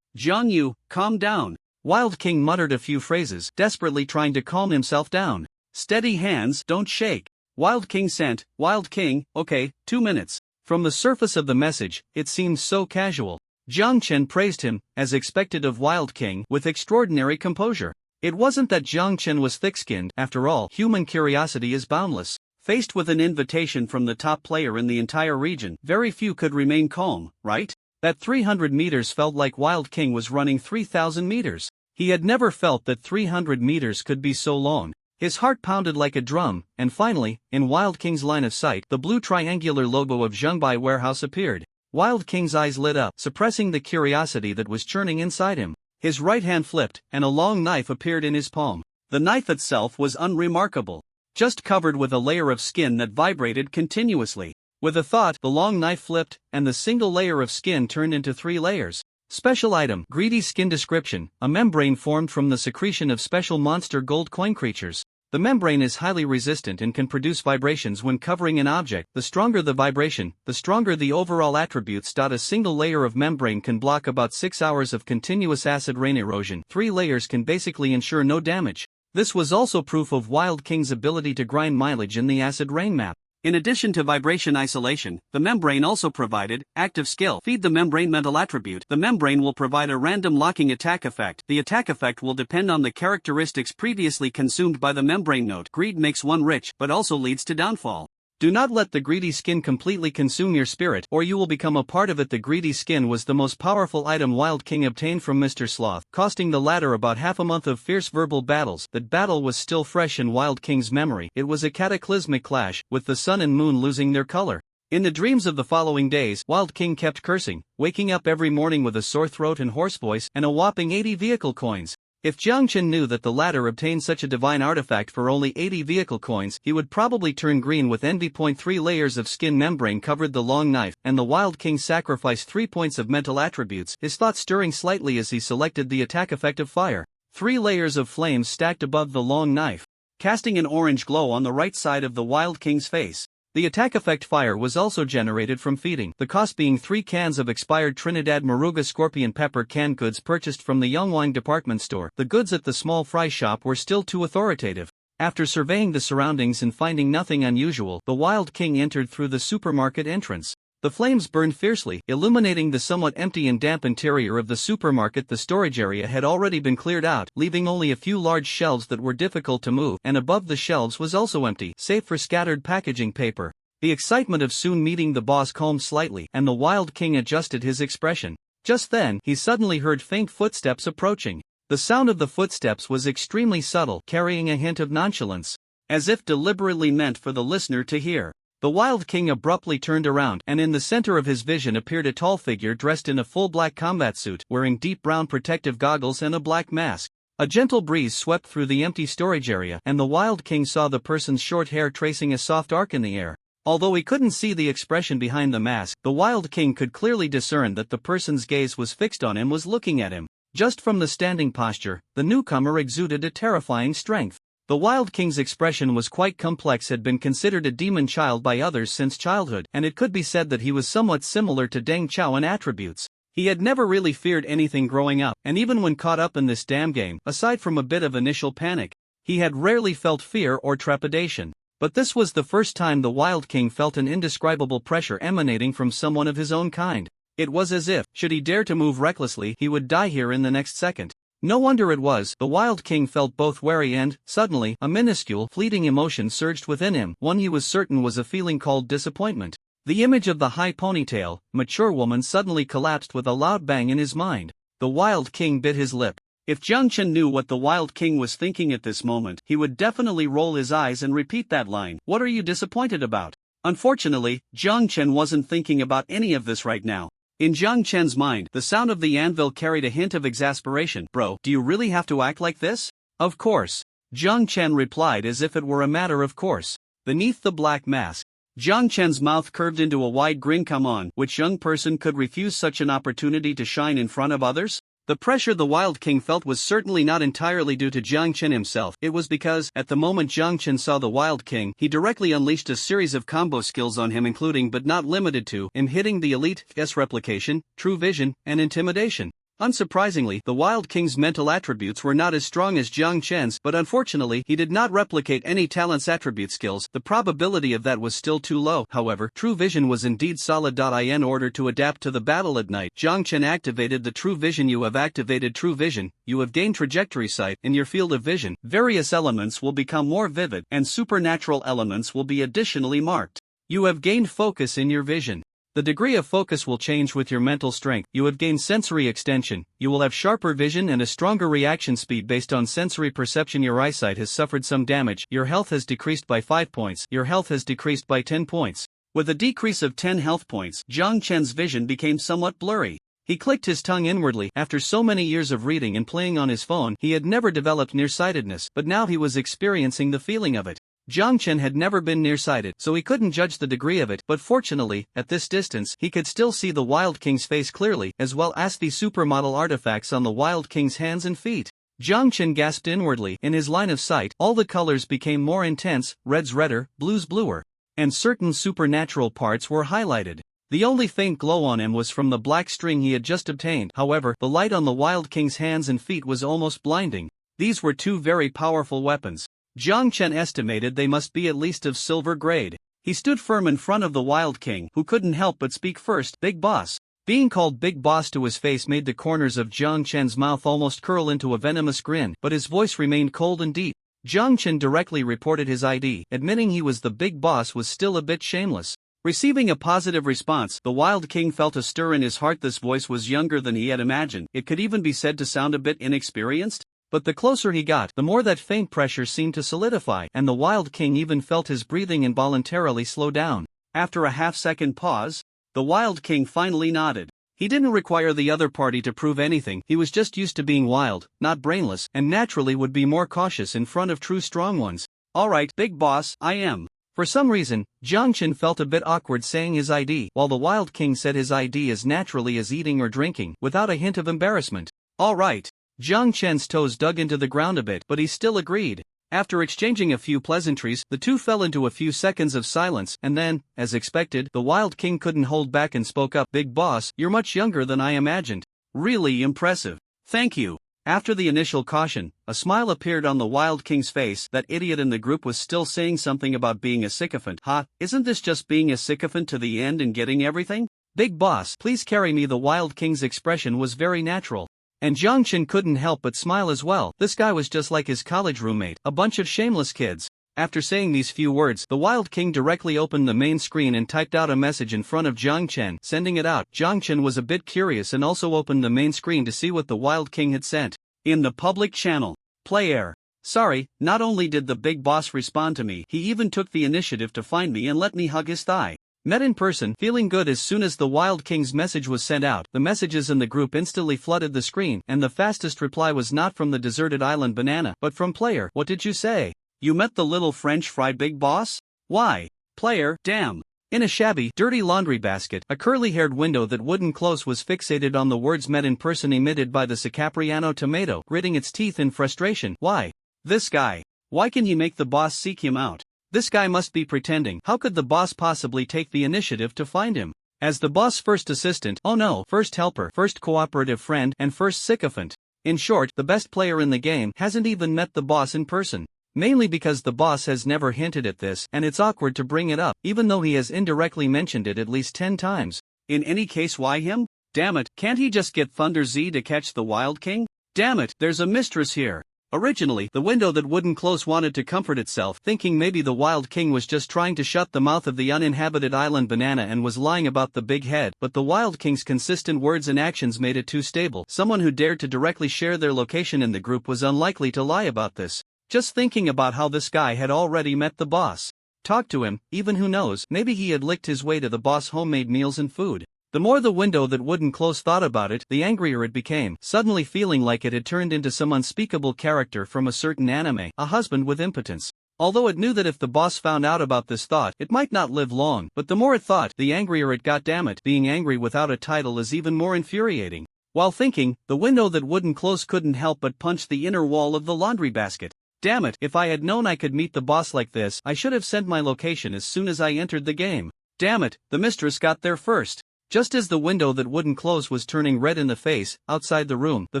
Zhang Yu, calm down." Wild King muttered a few phrases, desperately trying to calm himself down. "Steady hands, don't shake." Wild King sent, "Wild King, okay, 2 minutes." From the surface of the message, it seemed so casual. Zhang Chen praised him, as expected of Wild King, with extraordinary composure. It wasn't that Zhang Chen was thick-skinned. After all, human curiosity is boundless. Faced with an invitation from the top player in the entire region, very few could remain calm, right? That 300 meters felt like Wild King was running 3,000 meters. He had never felt that 300 meters could be so long. His heart pounded like a drum, and finally, in Wild King's line of sight, the blue triangular logo of Zhongbai Warehouse appeared. Wild King's eyes lit up, suppressing the curiosity that was churning inside him. His right hand flipped, and a long knife appeared in his palm. The knife itself was unremarkable, just covered with a layer of skin that vibrated continuously. With a thought, the long knife flipped, and the single layer of skin turned into 3 layers. Special item, greedy skin description, a membrane formed from the secretion of special monster gold coin creatures. The membrane is highly resistant and can produce vibrations when covering an object. The stronger the vibration, the stronger the overall attributes. A single layer of membrane can block about 6 hours of continuous acid rain erosion. 3 layers can basically ensure no damage. This was also proof of Wild King's ability to grind mileage in the acid rain map. In addition to vibration isolation, the membrane also provided active skill. Feed the membrane mental attribute. The membrane will provide a random locking attack effect. The attack effect will depend on the characteristics previously consumed by the membrane node. Greed makes one rich, but also leads to downfall. Do not let the greedy skin completely consume your spirit, or you will become a part of it. The greedy skin was the most powerful item Wild King obtained from Mr. Sloth, costing the latter about half a month of fierce verbal battles. That battle was still fresh in Wild King's memory. It was a cataclysmic clash, with the sun and moon losing their color. In the dreams of the following days, Wild King kept cursing, waking up every morning with a sore throat and hoarse voice, and a whopping 80 vehicle coins. If Jiang Chen knew that the latter obtained such a divine artifact for only 80 vehicle coins, he would probably turn green with envy. 3 layers of skin membrane covered the long knife, and the Wild King sacrificed 3 points of mental attributes, his thoughts stirring slightly as he selected the attack effect of fire. 3 layers of flames stacked above the long knife, casting an orange glow on the right side of the Wild King's face. The attack effect fire was also generated from feeding, the cost being 3 cans of expired Trinidad Moruga scorpion pepper canned goods purchased from the Yongwang department store. The goods at the small fry shop were still too authoritative. After surveying the surroundings and finding nothing unusual, the Wild King entered through the supermarket entrance. The flames burned fiercely, illuminating the somewhat empty and damp interior of the supermarket. The storage area had already been cleared out, leaving only a few large shelves that were difficult to move, and above the shelves was also empty, save for scattered packaging paper. The excitement of soon meeting the boss calmed slightly, and the Wild King adjusted his expression. Just then, he suddenly heard faint footsteps approaching. The sound of the footsteps was extremely subtle, carrying a hint of nonchalance, as if deliberately meant for the listener to hear. The Wild King abruptly turned around, and in the center of his vision appeared a tall figure dressed in a full black combat suit, wearing deep brown protective goggles and a black mask. A gentle breeze swept through the empty storage area, and the Wild King saw the person's short hair tracing a soft arc in the air. Although he couldn't see the expression behind the mask, the Wild King could clearly discern that the person's gaze was fixed on him, was looking at him. Just from the standing posture, the newcomer exuded a terrifying strength. The Wild King's expression was quite complex, had been considered a demon child by others since childhood, and it could be said that he was somewhat similar to Deng Chao in attributes. He had never really feared anything growing up, and even when caught up in this damn game, aside from a bit of initial panic, he had rarely felt fear or trepidation. But this was the first time the Wild King felt an indescribable pressure emanating from someone of his own kind. It was as if, should he dare to move recklessly, he would die here in the next second. No wonder it was, the Wild King felt both wary and, suddenly, a minuscule, fleeting emotion surged within him, one he was certain was a feeling called disappointment. The image of the high ponytail, mature woman suddenly collapsed with a loud bang in his mind. The Wild King bit his lip. If Jiang Chen knew what the Wild King was thinking at this moment, he would definitely roll his eyes and repeat that line. What are you disappointed about? Unfortunately, Jiang Chen wasn't thinking about any of this right now. In Jiang Chen's mind, the sound of the anvil carried a hint of exasperation. Bro, do you really have to act like this? Of course. Jiang Chen replied as if it were a matter of course. Beneath the black mask, Jiang Chen's mouth curved into a wide grin. Come on, which young person could refuse such an opportunity to shine in front of others? The pressure the Wild King felt was certainly not entirely due to Jiang Chen himself. It was because, at the moment Jiang Chen saw the Wild King, he directly unleashed a series of combo skills on him, including but not limited to him hitting the elite S replication, true vision, and intimidation. Unsurprisingly, the Wild King's mental attributes were not as strong as Jiang Chen's, but unfortunately he did not replicate any talent's attribute skills. The probability of that was still too low. However, true vision was indeed solid. In order to adapt to the battle at night, Jiang Chen activated the true vision. You have activated true vision, you have gained trajectory sight. In your field of vision, various elements will become more vivid, and supernatural elements will be additionally marked. You have gained focus in your vision. The degree of focus will change with your mental strength. You have gained sensory extension. You will have sharper vision and a stronger reaction speed based on sensory perception. Your eyesight has suffered some damage. Your health has decreased by 5 points. Your health has decreased by 10 points. With a decrease of 10 health points, Jiang Chen's vision became somewhat blurry. He clicked his tongue inwardly. After so many years of reading and playing on his phone, he had never developed nearsightedness, but now he was experiencing the feeling of it. Jiang Chen had never been nearsighted, so he couldn't judge the degree of it, but fortunately, at this distance, he could still see the Wild King's face clearly, as well as the supermodel artifacts on the Wild King's hands and feet. Jiang Chen gasped inwardly. In his line of sight, all the colors became more intense, reds redder, blues bluer, and certain supernatural parts were highlighted. The only faint glow on him was from the black string he had just obtained. However, the light on the Wild King's hands and feet was almost blinding. These were two very powerful weapons. Jiang Chen estimated they must be at least of silver grade. He stood firm in front of the Wild King, who couldn't help but speak first. Big boss. Being called Big Boss to his face made the corners of Jiang Chen's mouth almost curl into a venomous grin, but his voice remained cold and deep. Jiang Chen directly reported his ID, admitting he was the Big Boss was still a bit shameless. Receiving a positive response, the Wild King felt a stir in his heart. This voice was younger than he had imagined. It could even be said to sound a bit inexperienced. But the closer he got, the more that faint pressure seemed to solidify, and the Wild King even felt his breathing involuntarily slow down. After a half-second pause, the Wild King finally nodded. He didn't require the other party to prove anything, he was just used to being wild, not brainless, and naturally would be more cautious in front of true strong ones. Alright, big boss, I am. For some reason, Jiang Chen felt a bit awkward saying his ID, while the Wild King said his ID as naturally as eating or drinking, without a hint of embarrassment. Alright. Jiang Chen's toes dug into the ground a bit, but he still agreed. After exchanging a few pleasantries, the two fell into a few seconds of silence, and then, as expected, the Wild King couldn't hold back and spoke up. Big boss, you're much younger than I imagined. Really impressive. Thank you. After the initial caution, a smile appeared on the Wild King's face. That idiot in the group was still saying something about being a sycophant. Isn't this just being a sycophant to the end and getting everything? Big boss, please carry me. The Wild King's expression was very natural. And Jiang Chen couldn't help but smile as well. This guy was just like his college roommate, a bunch of shameless kids. After saying these few words, the Wild King directly opened the main screen and typed out a message in front of Jiang Chen. Sending it out, Jiang Chen was a bit curious and also opened the main screen to see what the Wild King had sent. In the public channel. Player. Sorry, not only did the big boss respond to me, he even took the initiative to find me and let me hug his thigh. Met in person, feeling good. As soon as the Wild King's message was sent out, the messages in the group instantly flooded the screen, and the fastest reply was not from the deserted island Banana, but from Player. What did you say? You met the little French fry big boss? Why? Player, damn. In a shabby, dirty laundry basket, a curly-haired window that wouldn't close was fixated on the words met in person emitted by the Sicapriano tomato, gritting its teeth in frustration. Why? This guy. Why can he make the boss seek him out? This guy must be pretending. How could the boss possibly take the initiative to find him? As the boss' first assistant, oh no, first helper, first cooperative friend, and first sycophant. In short, the best player in the game hasn't even met the boss in person. Mainly because the boss has never hinted at this, and it's awkward to bring it up, even though he has indirectly mentioned it at least 10 times. In any case, why him? Damn it, can't he just get Thunder Z to catch the Wild King? Damn it, there's a mistress here. Originally, the window that wouldn't close wanted to comfort itself, thinking maybe the Wild King was just trying to shut the mouth of the uninhabited island Banana and was lying about the big head, but the Wild King's consistent words and actions made it too stable. Someone who dared to directly share their location in the group was unlikely to lie about this. Just thinking about how this guy had already met the boss. Talked to him, even who knows, maybe he had licked his way to the boss' homemade meals and food. The more the window that wouldn't close thought about it, the angrier it became, suddenly feeling like it had turned into some unspeakable character from a certain anime, a husband with impotence. Although it knew that if the boss found out about this thought, it might not live long, but the more it thought, the angrier it got. Damn it, being angry without a title is even more infuriating. While thinking, the window that wouldn't close couldn't help but punch the inner wall of the laundry basket. Damn it, if I had known I could meet the boss like this, I should have sent my location as soon as I entered the game. Damn it, the mistress got there first. Just as the window that wouldn't close was turning red in the face, outside the room, the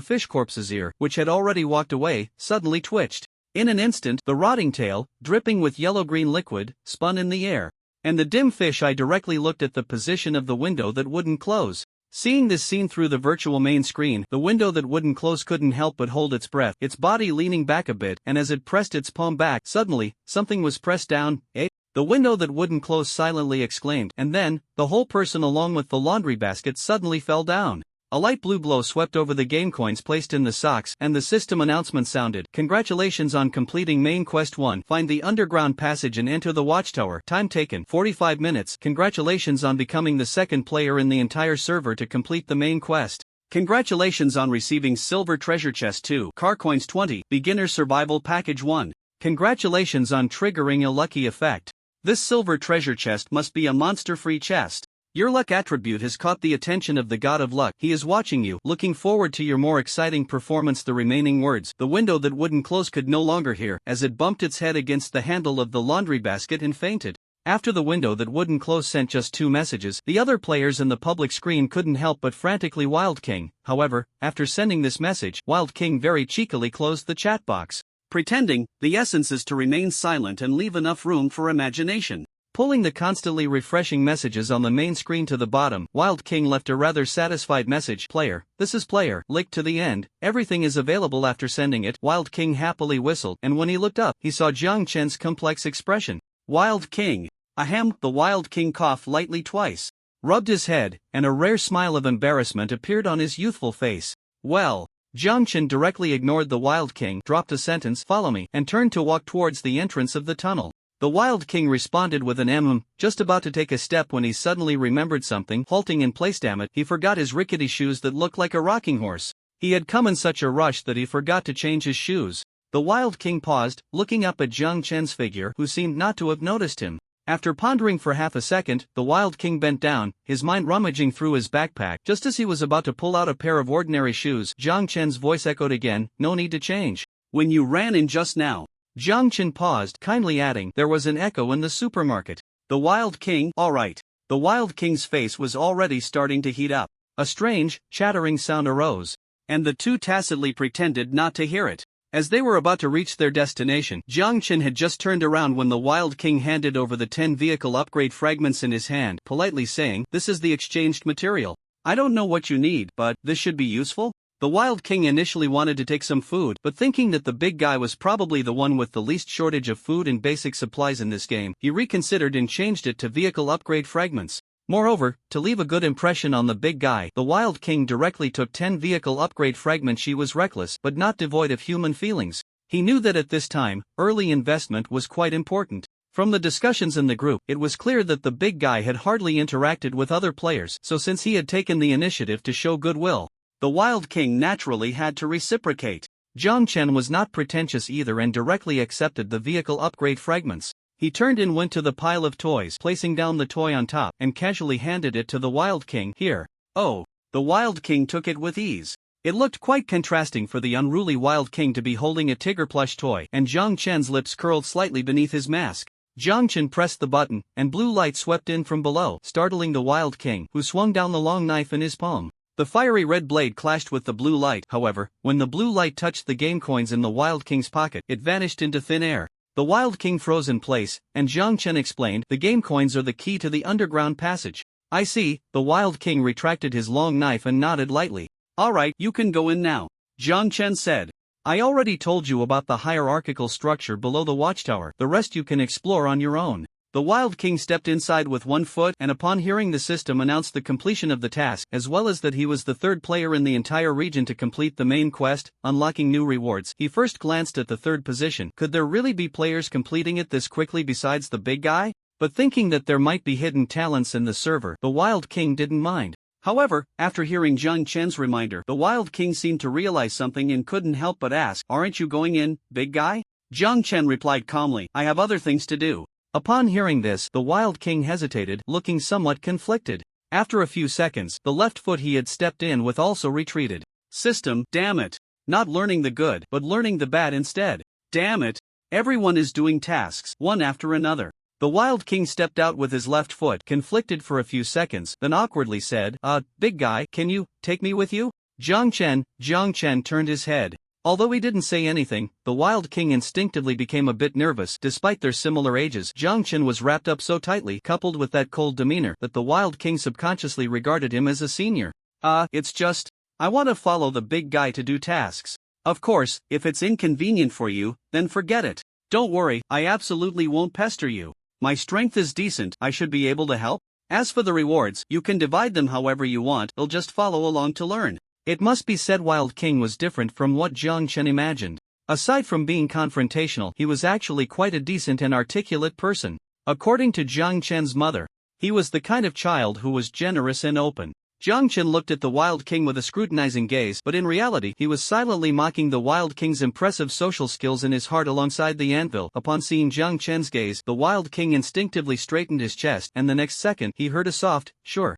fish corpse's ear, which had already walked away, suddenly twitched. In an instant, the rotting tail, dripping with yellow-green liquid, spun in the air. And the dim fish eye directly looked at the position of the window that wouldn't close. Seeing this scene through the virtual main screen, the window that wouldn't close couldn't help but hold its breath, its body leaning back a bit, and as it pressed its palm back, suddenly, something was pressed down. The window that wouldn't close silently exclaimed, and then, the whole person along with the laundry basket suddenly fell down. A light blue glow swept over the game coins placed in the socks, and the system announcement sounded. Congratulations on completing main quest 1. Find the underground passage and enter the watchtower. Time taken, 45 minutes. Congratulations on becoming the second player in the entire server to complete the main quest. Congratulations on receiving Silver Treasure Chest 2. Car Coins 20. Beginner Survival Package 1. Congratulations on triggering a lucky effect. This silver treasure chest must be a monster-free chest. Your luck attribute has caught the attention of the god of luck. He is watching you, looking forward to your more exciting performance. The remaining words, the window that wouldn't close, could no longer hear, as it bumped its head against the handle of the laundry basket and fainted. After the window that wouldn't close sent just 2 messages, the other players in the public screen couldn't help but frantically. Wild King, however, after sending this message, Wild King very cheekily closed the chat box. Pretending, the essence is to remain silent and leave enough room for imagination. Pulling the constantly refreshing messages on the main screen to the bottom, Wild King left a rather satisfied message. Player, this is Player, linked to the end. Everything is available. After sending it, Wild King happily whistled, and when he looked up, he saw Jiang Chen's complex expression. Wild King. Ahem. The Wild King coughed lightly twice, rubbed his head, and a rare smile of embarrassment appeared on his youthful face. Well. Jiang Chen directly ignored the Wild King, dropped a sentence, follow me, and turned to walk towards the entrance of the tunnel. The Wild King responded with an just about to take a step when he suddenly remembered something, halting in place. Damn it, he forgot his rickety shoes that looked like a rocking horse. He had come in such a rush that he forgot to change his shoes. The Wild King paused, looking up at Jiang Chen's figure, who seemed not to have noticed him. After pondering for half a second, the Wild King bent down, his mind rummaging through his backpack. Just as he was about to pull out a pair of ordinary shoes, Jiang Chen's voice echoed again, "No need to change. When you ran in just now." Jiang Chen paused, kindly adding, "There was an echo in the supermarket." The Wild King, all right. The Wild King's face was already starting to heat up. A strange, chattering sound arose, and the two tacitly pretended not to hear it. As they were about to reach their destination, Jiang Chen had just turned around when the Wild King handed over the 10 vehicle upgrade fragments in his hand, politely saying, "This is the exchanged material. I don't know what you need, but this should be useful." The Wild King initially wanted to take some food, but thinking that the big guy was probably the one with the least shortage of food and basic supplies in this game, he reconsidered and changed it to vehicle upgrade fragments. Moreover, to leave a good impression on the big guy, the Wild King directly took 10 vehicle upgrade fragments. She was reckless but not devoid of human feelings. He knew that at this time, early investment was quite important. From the discussions in the group, it was clear that the big guy had hardly interacted with other players, so since he had taken the initiative to show goodwill, the Wild King naturally had to reciprocate. Jiang Chen was not pretentious either and directly accepted the vehicle upgrade fragments. He turned and went to the pile of toys, placing down the toy on top, and casually handed it to the Wild King. "Here." "Oh." The Wild King took it with ease. It looked quite contrasting for the unruly Wild King to be holding a tiger plush toy, and Jiang Chen's lips curled slightly beneath his mask. Jiang Chen pressed the button, and blue light swept in from below, startling the Wild King, who swung down the long knife in his palm. The fiery red blade clashed with the blue light. However, when the blue light touched the game coins in the Wild King's pocket, it vanished into thin air. The Wild King froze in place, and Jiang Chen explained, "The game coins are the key to the underground passage." "I see." The Wild King retracted his long knife and nodded lightly. "All right, you can go in now," Jiang Chen said. "I already told you about the hierarchical structure below the watchtower. The rest you can explore on your own." The Wild King stepped inside with one foot and upon hearing the system announced the completion of the task, as well as that he was the third player in the entire region to complete the main quest, unlocking new rewards. He first glanced at the third position. Could there really be players completing it this quickly besides the big guy? But thinking that there might be hidden talents in the server, the Wild King didn't mind. However, after hearing Jiang Chen's reminder, the Wild King seemed to realize something and couldn't help but ask, "Aren't you going in, big guy?" Jiang Chen replied calmly, "I have other things to do." Upon hearing this, the Wild King hesitated, looking somewhat conflicted. After a few seconds, the left foot he had stepped in with also retreated. System, damn it. Not learning the good, but learning the bad instead. Damn it. Everyone is doing tasks, one after another. The Wild King stepped out with his left foot, conflicted for a few seconds, then awkwardly said, "Big guy, can you take me with you?" Jiang Chen turned his head. Although he didn't say anything, the Wild King instinctively became a bit nervous. Despite their similar ages, Jiang Chen was wrapped up so tightly, coupled with that cold demeanor, that the Wild King subconsciously regarded him as a senior. It's just, I want to follow the big guy to do tasks. Of course, if it's inconvenient for you, then forget it. Don't worry, I absolutely won't pester you. My strength is decent, I should be able to help. As for the rewards, you can divide them however you want, I'll just follow along to learn. It must be said Wild King was different from what Jiang Chen imagined. Aside from being confrontational, he was actually quite a decent and articulate person. According to Jiang Chen's mother, he was the kind of child who was generous and open. Jiang Chen looked at the Wild King with a scrutinizing gaze, but in reality he was silently mocking the Wild King's impressive social skills in his heart alongside the anvil. Upon seeing Jiang Chen's gaze, the Wild King instinctively straightened his chest, and the next second he heard a soft, "Sure."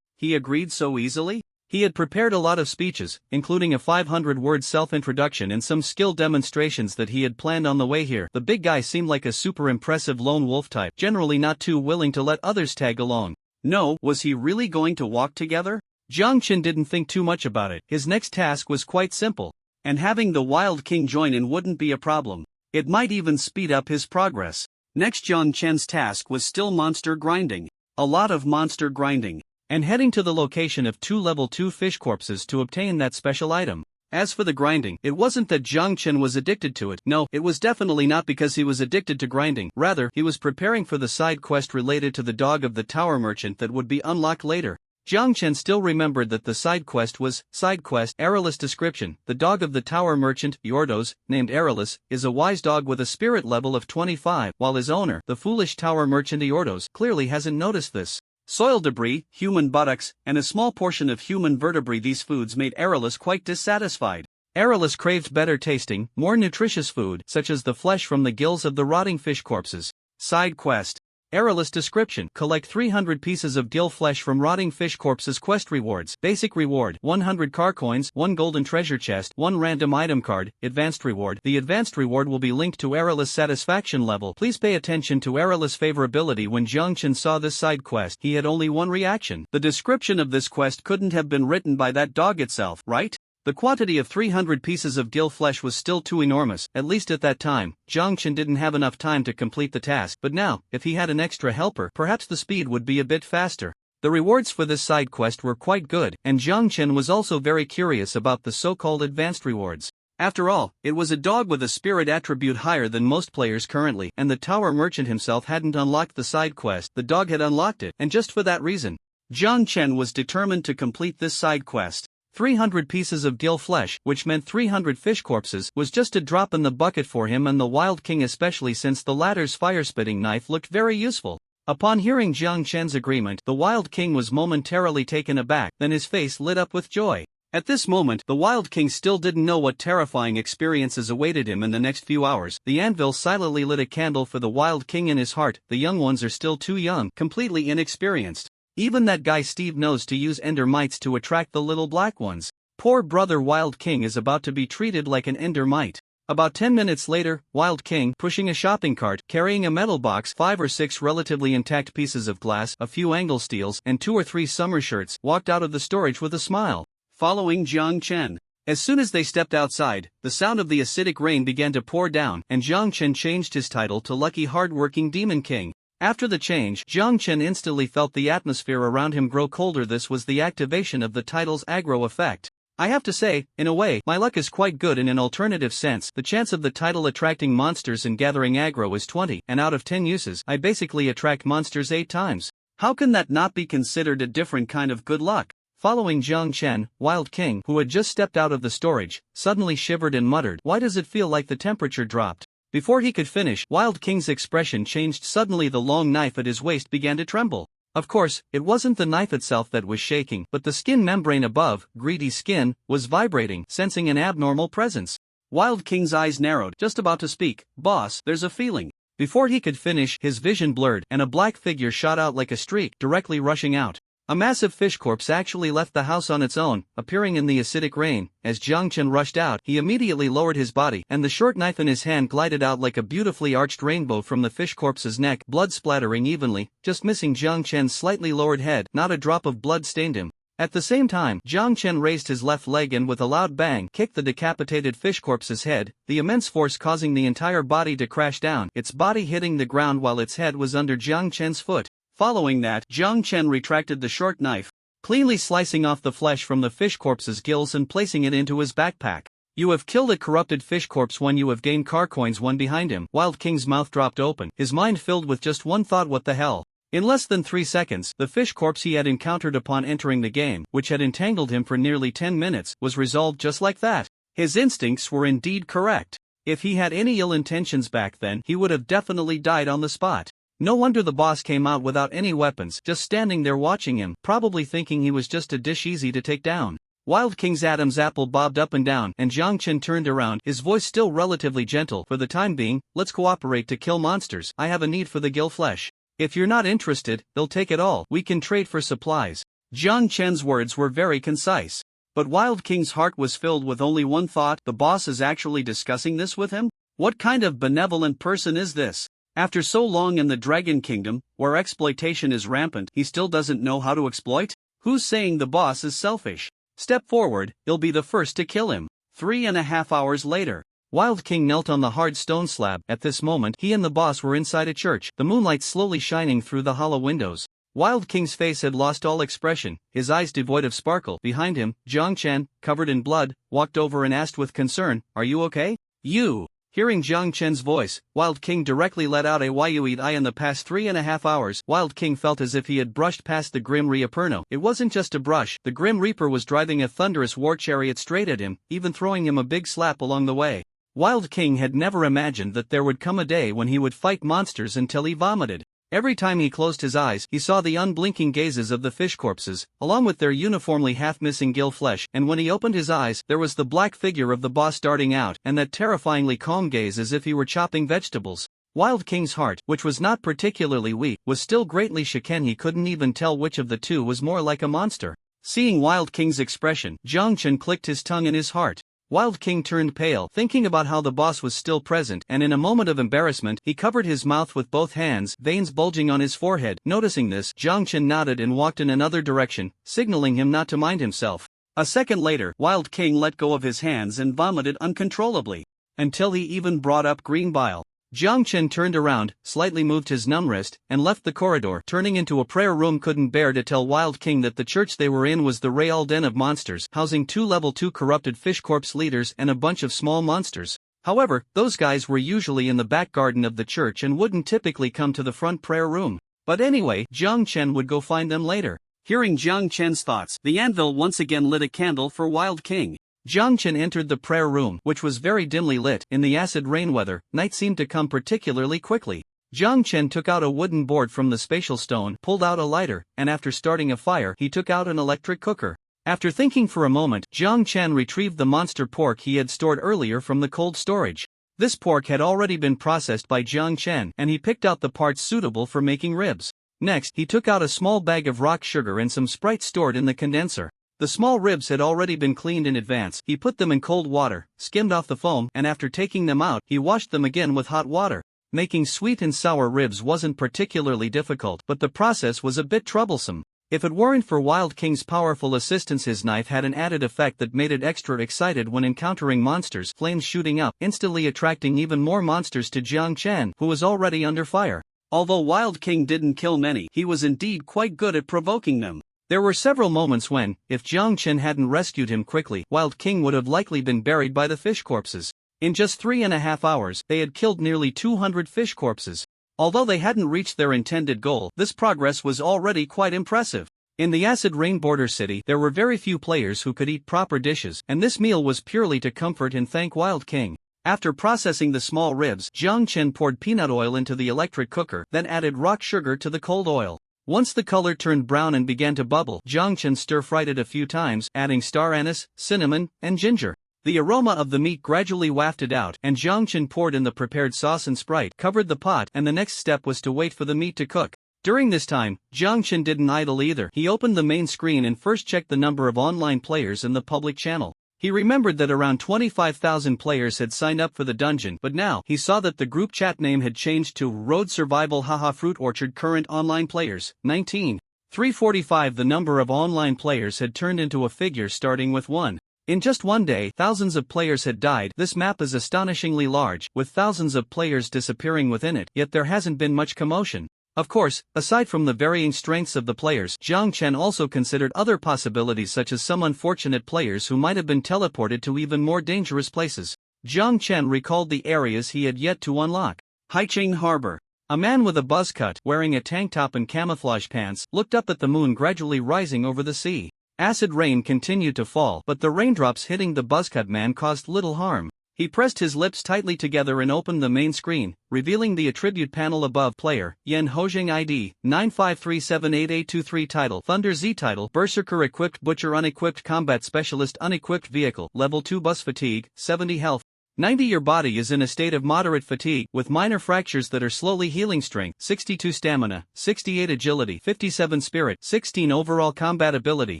He agreed so easily? He had prepared a lot of speeches, including a 500-word self-introduction and some skill demonstrations that he had planned on the way here. The big guy seemed like a super impressive lone wolf type, generally not too willing to let others tag along. No, was he really going to walk together? Jiang Chen didn't think too much about it. His next task was quite simple, and having the Wild King join in wouldn't be a problem. It might even speed up his progress. Next, Jiang Chen's task was still monster grinding. A lot of monster grinding. And heading to the location of 2 level 2 fish corpses to obtain that special item. As for the grinding, it wasn't that Jiang Chen was addicted to it. No, it was definitely not because he was addicted to grinding. Rather, he was preparing for the side quest related to the dog of the tower merchant that would be unlocked later. Jiang Chen still remembered that the side quest was, side quest, Errolus description. The dog of the tower merchant, Yordos, named Errolus, is a wise dog with a spirit level of 25, while his owner, the foolish tower merchant Yordos, clearly hasn't noticed this. Soil debris, human buttocks, and a small portion of human vertebrae, these foods made Errolus quite dissatisfied. Errolus craved better tasting, more nutritious food, such as the flesh from the gills of the rotting fish corpses. Side quest. Errolus description: collect 300 pieces of gill flesh from rotting fish corpses. Quest rewards: basic reward 100 car coins, 1 golden treasure chest, 1 random item card. Advanced reward: the advanced reward will be linked to Errolus' satisfaction level. Please pay attention to Errolus' favorability. When Jiang Chen saw this side quest, he had only one reaction. The description of this quest couldn't have been written by that dog itself, right? The quantity of 300 pieces of gill flesh was still too enormous. At least at that time, Jiang Chen didn't have enough time to complete the task. But now, if he had an extra helper, perhaps the speed would be a bit faster. The rewards for this side quest were quite good, and Jiang Chen was also very curious about the so-called advanced rewards. After all, it was a dog with a spirit attribute higher than most players currently, and the tower merchant himself hadn't unlocked the side quest. The dog had unlocked it, and just for that reason, Jiang Chen was determined to complete this side quest. 300 pieces of gill flesh, which meant 300 fish corpses, was just a drop in the bucket for him and the Wild King, especially since the latter's fire-spitting knife looked very useful. Upon hearing Jiang Chen's agreement, the Wild King was momentarily taken aback, then his face lit up with joy. At this moment, the Wild King still didn't know what terrifying experiences awaited him in the next few hours. The anvil silently lit a candle for the Wild King in his heart. The young ones are still too young, completely inexperienced. Even that guy Steve knows to use ender mites to attract the little black ones. Poor brother Wild King is about to be treated like an ender mite. About 10 minutes later, Wild King, pushing a shopping cart, carrying a metal box, 5 or 6 relatively intact pieces of glass, a few angle steels, and 2 or 3 summer shirts, walked out of the storage with a smile, following Jiang Chen. As soon as they stepped outside, the sound of the acidic rain began to pour down, and Jiang Chen changed his title to Lucky Hardworking Demon King. After the change, Jiang Chen instantly felt the atmosphere around him grow colder. This was the activation of the title's aggro effect. I have to say, in a way, my luck is quite good. In an alternative sense, the chance of the title attracting monsters and gathering aggro is 20, and out of 10 uses, I basically attract monsters 8 times. How can that not be considered a different kind of good luck? Following Jiang Chen, Wild King, who had just stepped out of the storage, suddenly shivered and muttered, "Why does it feel like the temperature dropped?" Before he could finish, Wild King's expression changed suddenly. The long knife at his waist began to tremble. Of course, it wasn't the knife itself that was shaking, but the skin membrane above, greedy skin, was vibrating, sensing an abnormal presence. Wild King's eyes narrowed, just about to speak, "Boss, there's a feeling." Before he could finish, his vision blurred, and a black figure shot out like a streak, directly rushing out. A massive fish corpse actually left the house on its own, appearing in the acidic rain. As Jiang Chen rushed out, he immediately lowered his body, and the short knife in his hand glided out like a beautifully arched rainbow from the fish corpse's neck, blood splattering evenly, just missing Jiang Chen's slightly lowered head. Not a drop of blood stained him. At the same time, Jiang Chen raised his left leg and with a loud bang kicked the decapitated fish corpse's head, the immense force causing the entire body to crash down, its body hitting the ground while its head was under Jiang Chen's foot. Following that, Jiang Chen retracted the short knife, cleanly slicing off the flesh from the fish corpse's gills and placing it into his backpack. "You have killed a corrupted fish corpse. 1. You have gained car coins. 1 behind him." Wild King's mouth dropped open, his mind filled with just one thought: what the hell? In less than 3 seconds, the fish corpse he had encountered upon entering the game, which had entangled him for nearly 10 minutes, was resolved just like that. His instincts were indeed correct. If he had any ill intentions back then, he would have definitely died on the spot. No wonder the boss came out without any weapons, just standing there watching him, probably thinking he was just a dish easy to take down. Wild King's Adam's apple bobbed up and down, and Jiang Chen turned around, his voice still relatively gentle. "For the time being, let's cooperate to kill monsters. I have a need for the gill flesh. If you're not interested, they'll take it all. We can trade for supplies." Jiang Chen's words were very concise. But Wild King's heart was filled with only one thought: the boss is actually discussing this with him? What kind of benevolent person is this? After so long in the Dragon Kingdom, where exploitation is rampant, he still doesn't know how to exploit? Who's saying the boss is selfish? Step forward, he'll be the first to kill him. 3.5 hours later, Wild King knelt on the hard stone slab. At this moment, he and the boss were inside a church, the moonlight slowly shining through the hollow windows. Wild King's face had lost all expression, his eyes devoid of sparkle. Behind him, Jiang Chen, covered in blood, walked over and asked with concern, "Are you okay?" "You." Hearing Jiang Chen's voice, Wild King directly let out a "Yuyed I." In the past 3.5 hours, Wild King felt as if he had brushed past the Grim Reaperno. It wasn't just a brush, the Grim Reaper was driving a thunderous war chariot straight at him, even throwing him a big slap along the way. Wild King had never imagined that there would come a day when he would fight monsters until he vomited. Every time he closed his eyes, he saw the unblinking gazes of the fish corpses, along with their uniformly half-missing gill flesh, and when he opened his eyes, there was the black figure of the boss darting out, and that terrifyingly calm gaze as if he were chopping vegetables. Wild King's heart, which was not particularly weak, was still greatly shaken. He couldn't even tell which of the two was more like a monster. Seeing Wild King's expression, Jiang Chen clicked his tongue in his heart. Wild King turned pale, thinking about how the boss was still present, and in a moment of embarrassment, he covered his mouth with both hands, veins bulging on his forehead. Noticing this, Jiang Chen nodded and walked in another direction, signaling him not to mind himself. A second later, Wild King let go of his hands and vomited uncontrollably, until he even brought up green bile. Jiang Chen turned around, slightly moved his numb wrist, and left the corridor. Turning into a prayer room, couldn't bear to tell Wild King that the church they were in was the Real Den of Monsters, housing 2 level 2 corrupted fish corpse leaders and a bunch of small monsters. However, those guys were usually in the back garden of the church and wouldn't typically come to the front prayer room. But anyway, Jiang Chen would go find them later. Hearing Jiang Chen's thoughts, the anvil once again lit a candle for Wild King. Jiang Chen entered the prayer room, which was very dimly lit. In the acid rain weather, night seemed to come particularly quickly. Jiang Chen took out a wooden board from the spatial stone, pulled out a lighter, and after starting a fire, he took out an electric cooker. After thinking for a moment, Jiang Chen retrieved the monster pork he had stored earlier from the cold storage. This pork had already been processed by Jiang Chen, and he picked out the parts suitable for making ribs. Next, he took out a small bag of rock sugar and some Sprite stored in the condenser. The small ribs had already been cleaned in advance. He put them in cold water, skimmed off the foam, and after taking them out, he washed them again with hot water. Making sweet and sour ribs wasn't particularly difficult, but the process was a bit troublesome. If it weren't for Wild King's powerful assistance, his knife had an added effect that made it extra excited when encountering monsters, flames shooting up, instantly attracting even more monsters to Jiang Chen, who was already under fire. Although Wild King didn't kill many, he was indeed quite good at provoking them. There were several moments when, if Jiang Chen hadn't rescued him quickly, Wild King would have likely been buried by the fish corpses. In just 3.5 hours, they had killed nearly 200 fish corpses. Although they hadn't reached their intended goal, this progress was already quite impressive. In the acid rain border city, there were very few players who could eat proper dishes, and this meal was purely to comfort and thank Wild King. After processing the small ribs, Jiang Chen poured peanut oil into the electric cooker, then added rock sugar to the cold oil. Once the color turned brown and began to bubble, Jiang Chen stir-fried it a few times, adding star anise, cinnamon, and ginger. The aroma of the meat gradually wafted out, and Jiang Chen poured in the prepared sauce and Sprite, covered the pot, and the next step was to wait for the meat to cook. During this time, Jiang Chen didn't idle either. He opened the main screen and first checked the number of online players in the public channel. He remembered that around 25,000 players had signed up for the dungeon, but now, he saw that the group chat name had changed to Road Survival Haha Fruit Orchard. Current online players, 19. 345. The number of online players had turned into a figure starting with 1. In just one day, thousands of players had died. This map is astonishingly large, with thousands of players disappearing within it, yet there hasn't been much commotion. Of course, aside from the varying strengths of the players, Jiang Chen also considered other possibilities such as some unfortunate players who might have been teleported to even more dangerous places. Jiang Chen recalled the areas he had yet to unlock. Haicheng Harbor. A man with a buzz cut, wearing a tank top and camouflage pants, looked up at the moon gradually rising over the sea. Acid rain continued to fall, but the raindrops hitting the buzzcut man caused little harm. He pressed his lips tightly together and opened the main screen, revealing the attribute panel above. Player, Yen Hozheng ID, 953788823. Title, Thunder Z. Title, Berserker equipped, Butcher unequipped, Combat Specialist unequipped, Vehicle, Level 2 Bus Fatigue, 70 Health. 90. Your body is in a state of moderate fatigue, with minor fractures that are slowly healing. Strength, 62 Stamina, 68 Agility, 57 Spirit, 16 Overall Combat Ability,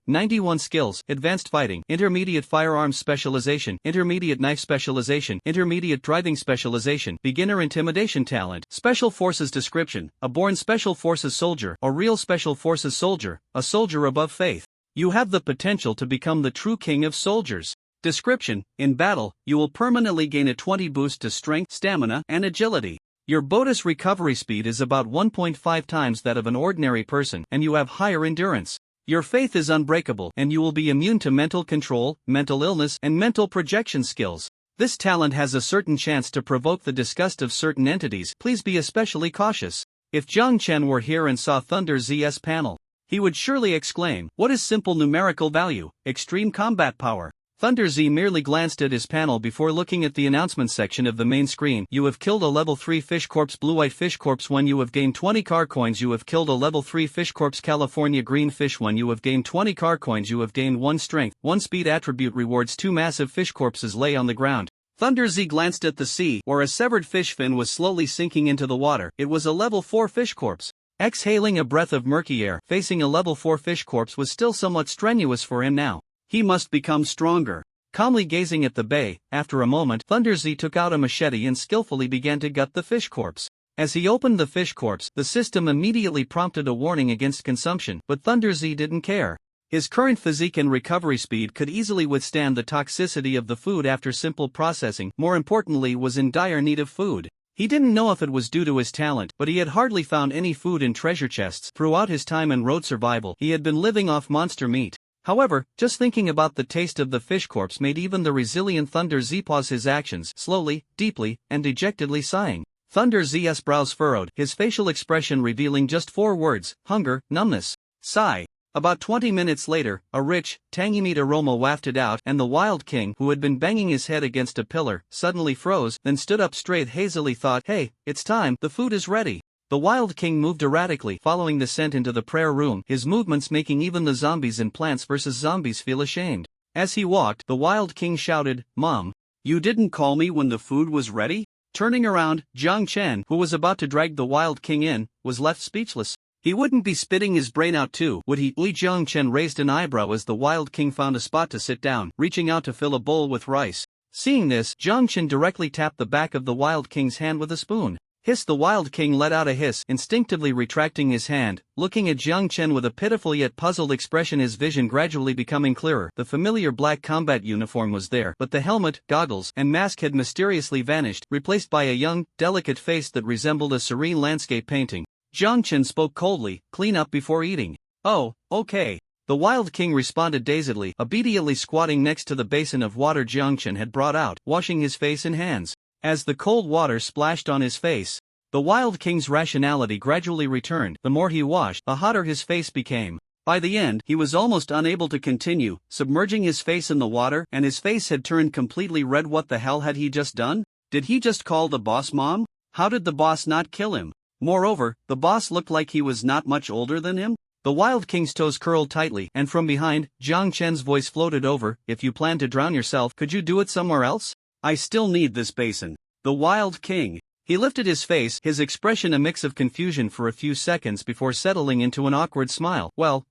91 Skills, Advanced Fighting, Intermediate Firearms Specialization, Intermediate Knife Specialization, Intermediate Driving Specialization, Beginner Intimidation Talent, Special Forces Description, a born Special Forces soldier, or real Special Forces soldier, a soldier above faith. You have the potential to become the true king of soldiers. Description: in battle, you will permanently gain a 20 boost to strength, stamina, and agility. Your bonus recovery speed is about 1.5 times that of an ordinary person, and you have higher endurance. Your faith is unbreakable, and you will be immune to mental control, mental illness, and mental projection skills. This talent has a certain chance to provoke the disgust of certain entities. Please be especially cautious. If Jiang Chen were here and saw Thunder Z's panel, he would surely exclaim, what is simple numerical value, extreme combat power? Thunder Z merely glanced at his panel before looking at the announcement section of the main screen. You have killed a level 3 fish corpse blue-white fish corpse 1. You have gained 20 car coins. You have killed a level 3 fish corpse California green fish 1. You have gained 20 car coins. You have gained 1 strength, 1 speed attribute rewards. 2 massive fish corpses lay on the ground. Thunder Z glanced at the sea, where a severed fish fin was slowly sinking into the water. It was a level 4 fish corpse. Exhaling a breath of murky air, facing a level 4 fish corpse was still somewhat strenuous for him now. He must become stronger. Calmly gazing at the bay, after a moment, Thunder Z took out a machete and skillfully began to gut the fish corpse. As he opened the fish corpse, the system immediately prompted a warning against consumption, but Thunder Z didn't care. His current physique and recovery speed could easily withstand the toxicity of the food after simple processing. More importantly, was in dire need of food. He didn't know if it was due to his talent, but he had hardly found any food in treasure chests. Throughout his time in road survival, he had been living off monster meat. However, just thinking about the taste of the fish corpse made even the resilient Thunder Z pause his actions, slowly, deeply, and dejectedly sighing. Thunder Z's brows furrowed, his facial expression revealing just 4 words: hunger, numbness, sigh. About 20 minutes later, a rich, tangy meat aroma wafted out, and the Wild King, who had been banging his head against a pillar, suddenly froze, then stood up straight. Hazily thought, hey, it's time, the food is ready. The Wild King moved erratically, following the scent into the prayer room, his movements making even the zombies in Plants vs. Zombies feel ashamed. As he walked, the Wild King shouted, Mom, you didn't call me when the food was ready? Turning around, Jiang Chen, who was about to drag the Wild King in, was left speechless. He wouldn't be spitting his brain out too, would he? Li Jiang Chen raised an eyebrow as the Wild King found a spot to sit down, reaching out to fill a bowl with rice. Seeing this, Jiang Chen directly tapped the back of the Wild King's hand with a spoon. Hiss! The Wild King let out a hiss, instinctively retracting his hand, looking at Jiang Chen with a pitiful yet puzzled expression, his vision gradually becoming clearer. The familiar black combat uniform was there, but the helmet, goggles, and mask had mysteriously vanished, replaced by a young, delicate face that resembled a serene landscape painting. Jiang Chen spoke coldly, clean up before eating. Oh, okay. The Wild King responded dazedly, obediently squatting next to the basin of water Jiang Chen had brought out, washing his face and hands. As the cold water splashed on his face, the Wild King's rationality gradually returned. The more he washed, the hotter his face became. By the end, he was almost unable to continue, submerging his face in the water, and his face had turned completely red. What the hell had he just done? Did he just call the boss mom? How did the boss not kill him? Moreover, the boss looked like he was not much older than him. The Wild King's toes curled tightly, and from behind, Jiang Chen's voice floated over, if you plan to drown yourself, could you do it somewhere else? I still need this basin. The Wild King. He lifted his face, his expression a mix of confusion for a few seconds before settling into an awkward smile. Well,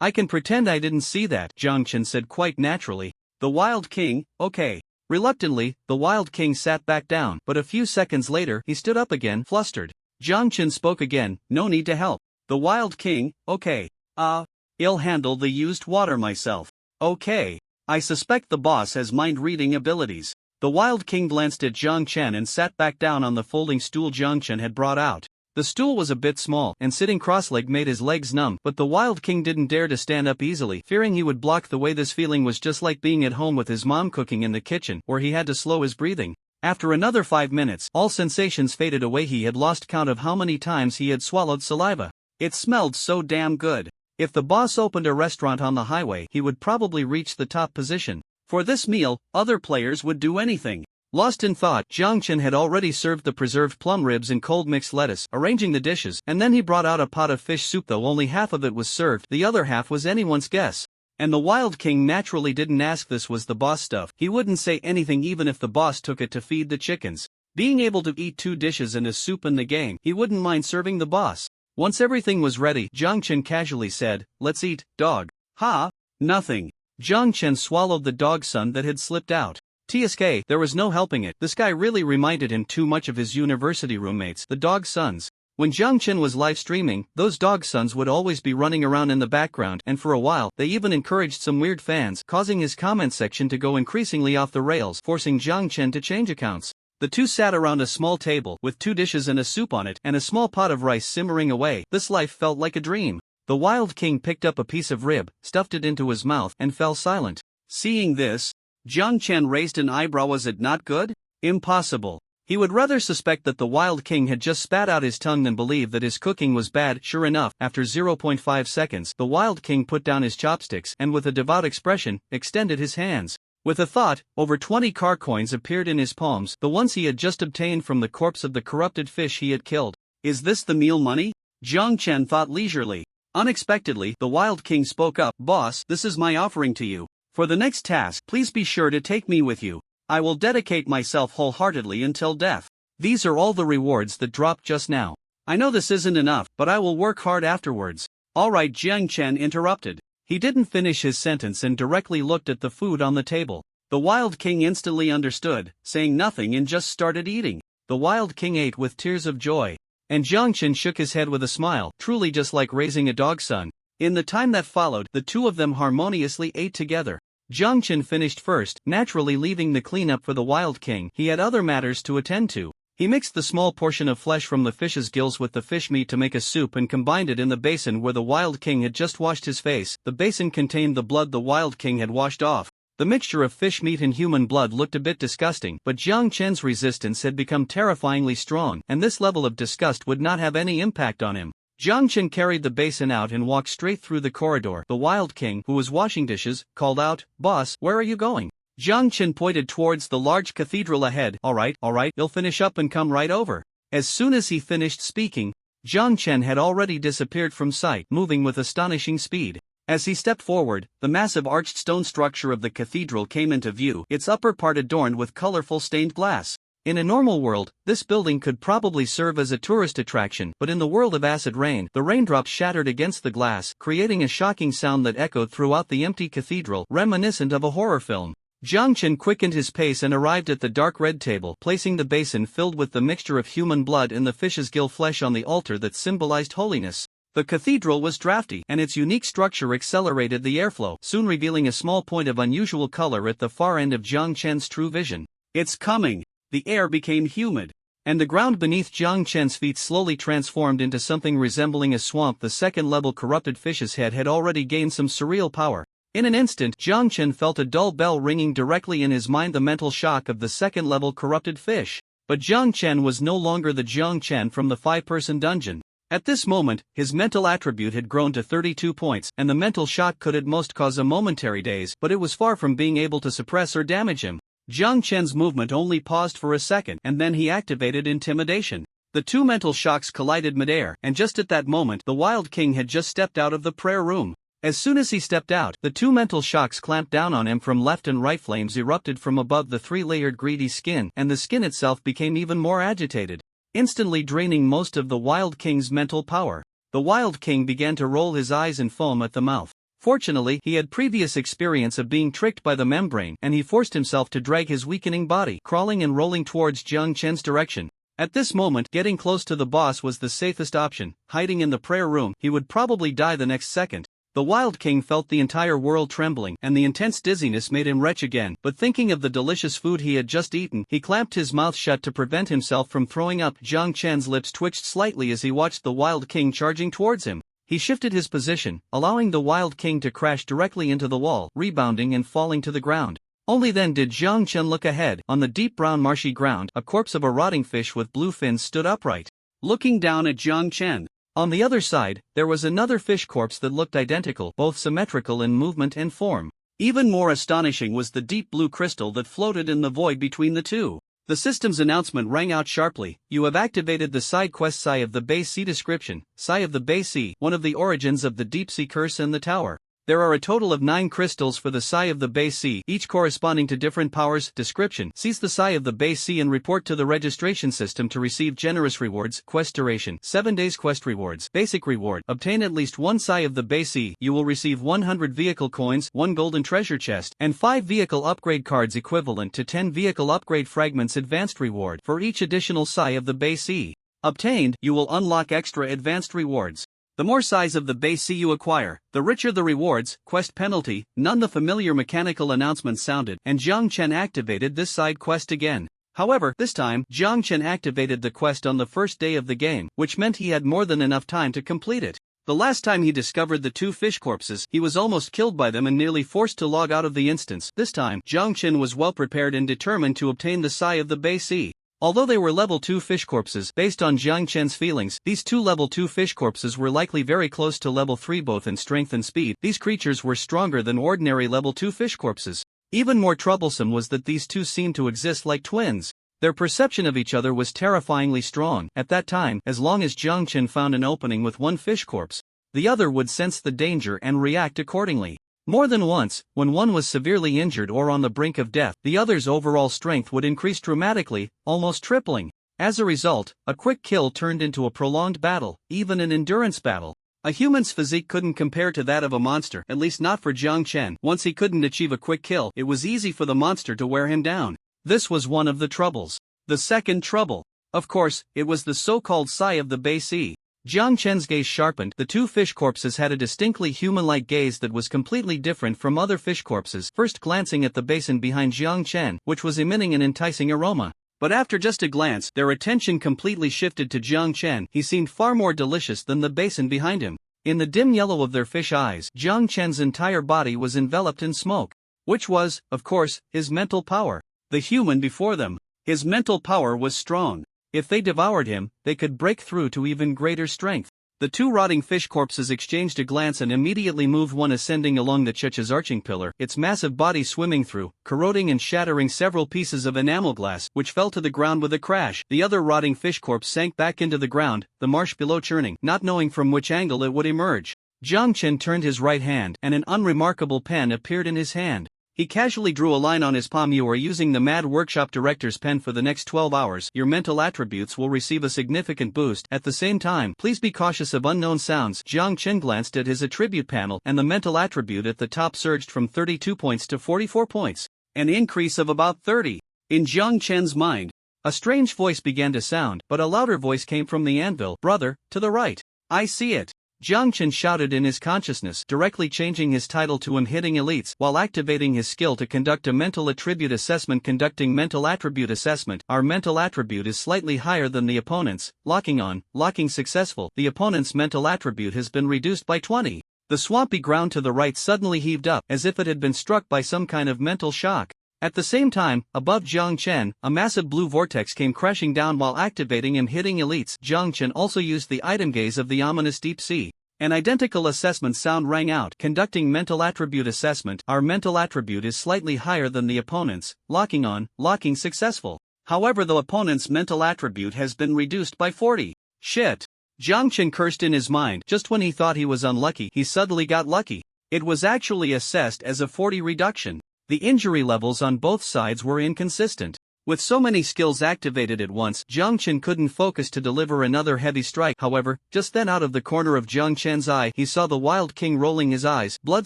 I can pretend I didn't see that, Jiang Chen said quite naturally. The Wild King, okay. Reluctantly, the Wild King sat back down, but a few seconds later, he stood up again, flustered. Jiang Chen spoke again, no need to help. The Wild King, okay. I'll handle the used water myself. Okay. I suspect the boss has mind-reading abilities. The Wild King glanced at Jiang Chen and sat back down on the folding stool Jiang Chen had brought out. The stool was a bit small, and sitting cross-legged made his legs numb, but the Wild King didn't dare to stand up easily, fearing he would block the way. This feeling was just like being at home with his mom cooking in the kitchen, where he had to slow his breathing. After another 5 minutes, all sensations faded away. He had lost count of how many times he had swallowed saliva. It smelled so damn good. If the boss opened a restaurant on the highway, he would probably reach the top position. For this meal, other players would do anything. Lost in thought, Jiang Chen had already served the preserved plum ribs and cold mixed lettuce, arranging the dishes, and then he brought out a pot of fish soup. Though only half of it was served, the other half was anyone's guess. And the Wild King naturally didn't ask. This was the boss stuff. He wouldn't say anything even if the boss took it to feed the chickens. Being able to eat 2 dishes and a soup in the game, he wouldn't mind serving the boss. Once everything was ready, Jiang Chen casually said, let's eat, dog. Ha? Nothing. Jiang Chen swallowed the dog son that had slipped out. TSK, there was no helping it. This guy really reminded him too much of his university roommates, the dog sons. When Jiang Chen was live streaming, those dog sons would always be running around in the background, and for a while, they even encouraged some weird fans, causing his comment section to go increasingly off the rails, forcing Jiang Chen to change accounts. The two sat around a small table, with 2 dishes and a soup on it, and a small pot of rice simmering away. This life felt like a dream. The Wild King picked up a piece of rib, stuffed it into his mouth, and fell silent. Seeing this, Jiang Chen raised an eyebrow. Was it not good? Impossible. He would rather suspect that the Wild King had just spat out his tongue than believe that his cooking was bad. Sure enough, after 0.5 seconds, the Wild King put down his chopsticks and with a devout expression, extended his hands. With a thought, over 20 car coins appeared in his palms, the ones he had just obtained from the corpse of the corrupted fish he had killed. Is this the meal money? Jiang Chen thought leisurely. Unexpectedly, the Wild King spoke up. Boss, this is my offering to you. For the next task, please be sure to take me with you. I will dedicate myself wholeheartedly until death. These are all the rewards that dropped just now. I know this isn't enough, but I will work hard afterwards. Alright, Jiang Chen interrupted. He didn't finish his sentence and directly looked at the food on the table. The Wild King instantly understood, saying nothing and just started eating. The Wild King ate with tears of joy. And Jiang Chen shook his head with a smile, truly just like raising a dog's son. In the time that followed, the two of them harmoniously ate together. Jiang Chen finished first, naturally leaving the cleanup for the Wild King. He had other matters to attend to. He mixed the small portion of flesh from the fish's gills with the fish meat to make a soup and combined it in the basin where the Wild King had just washed his face. The basin contained the blood the Wild King had washed off. The mixture of fish meat and human blood looked a bit disgusting, but Jiang Chen's resistance had become terrifyingly strong, and this level of disgust would not have any impact on him. Jiang Chen carried the basin out and walked straight through the corridor. The Wild King, who was washing dishes, called out, "Boss, where are you going?" Jiang Chen pointed towards the large cathedral ahead. Alright, you'll finish up and come right over. As soon as he finished speaking, Jiang Chen had already disappeared from sight, moving with astonishing speed. As he stepped forward, the massive arched stone structure of the cathedral came into view, its upper part adorned with colorful stained glass. In a normal world, this building could probably serve as a tourist attraction, but in the world of acid rain, the raindrops shattered against the glass, creating a shocking sound that echoed throughout the empty cathedral, reminiscent of a horror film. Jiang Chen quickened his pace and arrived at the dark red table, placing the basin filled with the mixture of human blood and the fish's gill flesh on the altar that symbolized holiness. The cathedral was drafty, and its unique structure accelerated the airflow, soon revealing a small point of unusual color at the far end of Jiang Chen's true vision. It's coming! The air became humid, and the ground beneath Jiang Chen's feet slowly transformed into something resembling a swamp. The second-level corrupted fish's head had already gained some surreal power. In an instant, Jiang Chen felt a dull bell ringing directly in his mind, the mental shock of the second-level corrupted fish. But Jiang Chen was no longer the Jiang Chen from the 5-person dungeon. At this moment, his mental attribute had grown to 32 points, and the mental shock could at most cause a momentary daze, but it was far from being able to suppress or damage him. Jiang Chen's movement only paused for a second, and then he activated intimidation. The two mental shocks collided midair, and just at that moment, the Wild King had just stepped out of the prayer room. As soon as he stepped out, the two mental shocks clamped down on him from left and right. Flames erupted from above the three-layered greedy skin, and the skin itself became even more agitated, instantly draining most of the Wild King's mental power. The Wild King began to roll his eyes and foam at the mouth. Fortunately, he had previous experience of being tricked by the membrane, and he forced himself to drag his weakening body, crawling and rolling towards Jiang Chen's direction. At this moment, getting close to the boss was the safest option. Hiding in the prayer room, he would probably die the next second. The Wild King felt the entire world trembling, and the intense dizziness made him retch again, but thinking of the delicious food he had just eaten, he clamped his mouth shut to prevent himself from throwing up. Jiang Chen's lips twitched slightly as he watched the Wild King charging towards him. He shifted his position, allowing the Wild King to crash directly into the wall, rebounding and falling to the ground. Only then did Jiang Chen look ahead. On the deep brown marshy ground, a corpse of a rotting fish with blue fins stood upright, looking down at Jiang Chen. On the other side, there was another fish corpse that looked identical, both symmetrical in movement and form. Even more astonishing was the deep blue crystal that floated in the void between the two. The system's announcement rang out sharply. You have activated the side quest Sigh of the Bay Sea. Description: Sigh of the Bay Sea, one of the origins of the deep sea curse and the tower. There are a total of 9 crystals for the Sigh of the Bay Sea, each corresponding to different powers. Description: Seize the Sigh of the Bay Sea and report to the registration system to receive generous rewards. Quest duration: 7 days. Quest rewards: Basic reward: obtain at least 1 Sigh of the Bay Sea. You will receive 100 vehicle coins, 1 golden treasure chest, and 5 vehicle upgrade cards equivalent to 10 vehicle upgrade fragments. Advanced reward: for each additional Sigh of the Bay Sea obtained, you will unlock extra advanced rewards. The more size of the Bay Sea you acquire, the richer the rewards. Quest penalty: none. The familiar mechanical announcement sounded, and Jiang Chen activated this side quest again. However, this time, Jiang Chen activated the quest on the first day of the game, which meant he had more than enough time to complete it. The last time he discovered the two fish corpses, he was almost killed by them and nearly forced to log out of the instance. This time, Jiang Chen was well prepared and determined to obtain the Sai of the Bay Sea. Although they were level 2 fish corpses, based on Jiang Chen's feelings, these two level 2 fish corpses were likely very close to level 3 both in strength and speed. These creatures were stronger than ordinary level 2 fish corpses. Even more troublesome was that these two seemed to exist like twins. Their perception of each other was terrifyingly strong. At that time, as long as Jiang Chen found an opening with one fish corpse, the other would sense the danger and react accordingly. More than once, when one was severely injured or on the brink of death, the other's overall strength would increase dramatically, almost tripling. As a result, a quick kill turned into a prolonged battle, even an endurance battle. A human's physique couldn't compare to that of a monster, at least not for Jiang Chen. Once he couldn't achieve a quick kill, it was easy for the monster to wear him down. This was one of the troubles. The second trouble. Of course, it was the so-called Sai of the Bay Sea. Jiang Chen's gaze sharpened. The two fish corpses had a distinctly human-like gaze that was completely different from other fish corpses, first glancing at the basin behind Jiang Chen, which was emitting an enticing aroma. But after just a glance, their attention completely shifted to Jiang Chen. He seemed far more delicious than the basin behind him. In the dim yellow of their fish eyes, Jiang Chen's entire body was enveloped in smoke. Which was, of course, his mental power. The human before them. His mental power was strong. If they devoured him, they could break through to even greater strength. The two rotting fish corpses exchanged a glance and immediately moved, one ascending along the church's arching pillar, its massive body swimming through, corroding and shattering several pieces of enamel glass, which fell to the ground with a crash. The other rotting fish corpse sank back into the ground, the marsh below churning, not knowing from which angle it would emerge. Jiang Chen turned his right hand, and an unremarkable pen appeared in his hand. He casually drew a line on his palm. You are using the Mad Workshop Director's pen for the next 12 hours. Your mental attributes will receive a significant boost. At the same time, please be cautious of unknown sounds. Jiang Chen glanced at his attribute panel, and the mental attribute at the top surged from 32 points to 44 points. An increase of about 30. In Jiang Chen's mind, a strange voice began to sound, but a louder voice came from the anvil. Brother, to the right. I see it. Jiang Chen shouted in his consciousness, directly changing his title to Hitting Elites, while activating his skill to conduct a mental attribute assessment. Conducting mental attribute assessment. Our mental attribute is slightly higher than the opponent's. Locking successful. The opponent's mental attribute has been reduced by 20. The swampy ground to the right suddenly heaved up, as if it had been struck by some kind of mental shock. At the same time, above Jiang Chen, a massive blue vortex came crashing down while activating Hitting Elites. Jiang Chen also used the item gaze of the ominous deep sea. An identical assessment sound rang out. Conducting mental attribute assessment. Our mental attribute is slightly higher than the opponent's. Locking successful. However, the opponent's mental attribute has been reduced by 40. Shit. Jiang Chen cursed in his mind. Just when he thought he was unlucky, he suddenly got lucky. It was actually assessed as a 40 reduction. The injury levels on both sides were inconsistent. With so many skills activated at once, Jiang Chen couldn't focus to deliver another heavy strike. However, just then out of the corner of Jiang Chen's eye, he saw the Wild King rolling his eyes, blood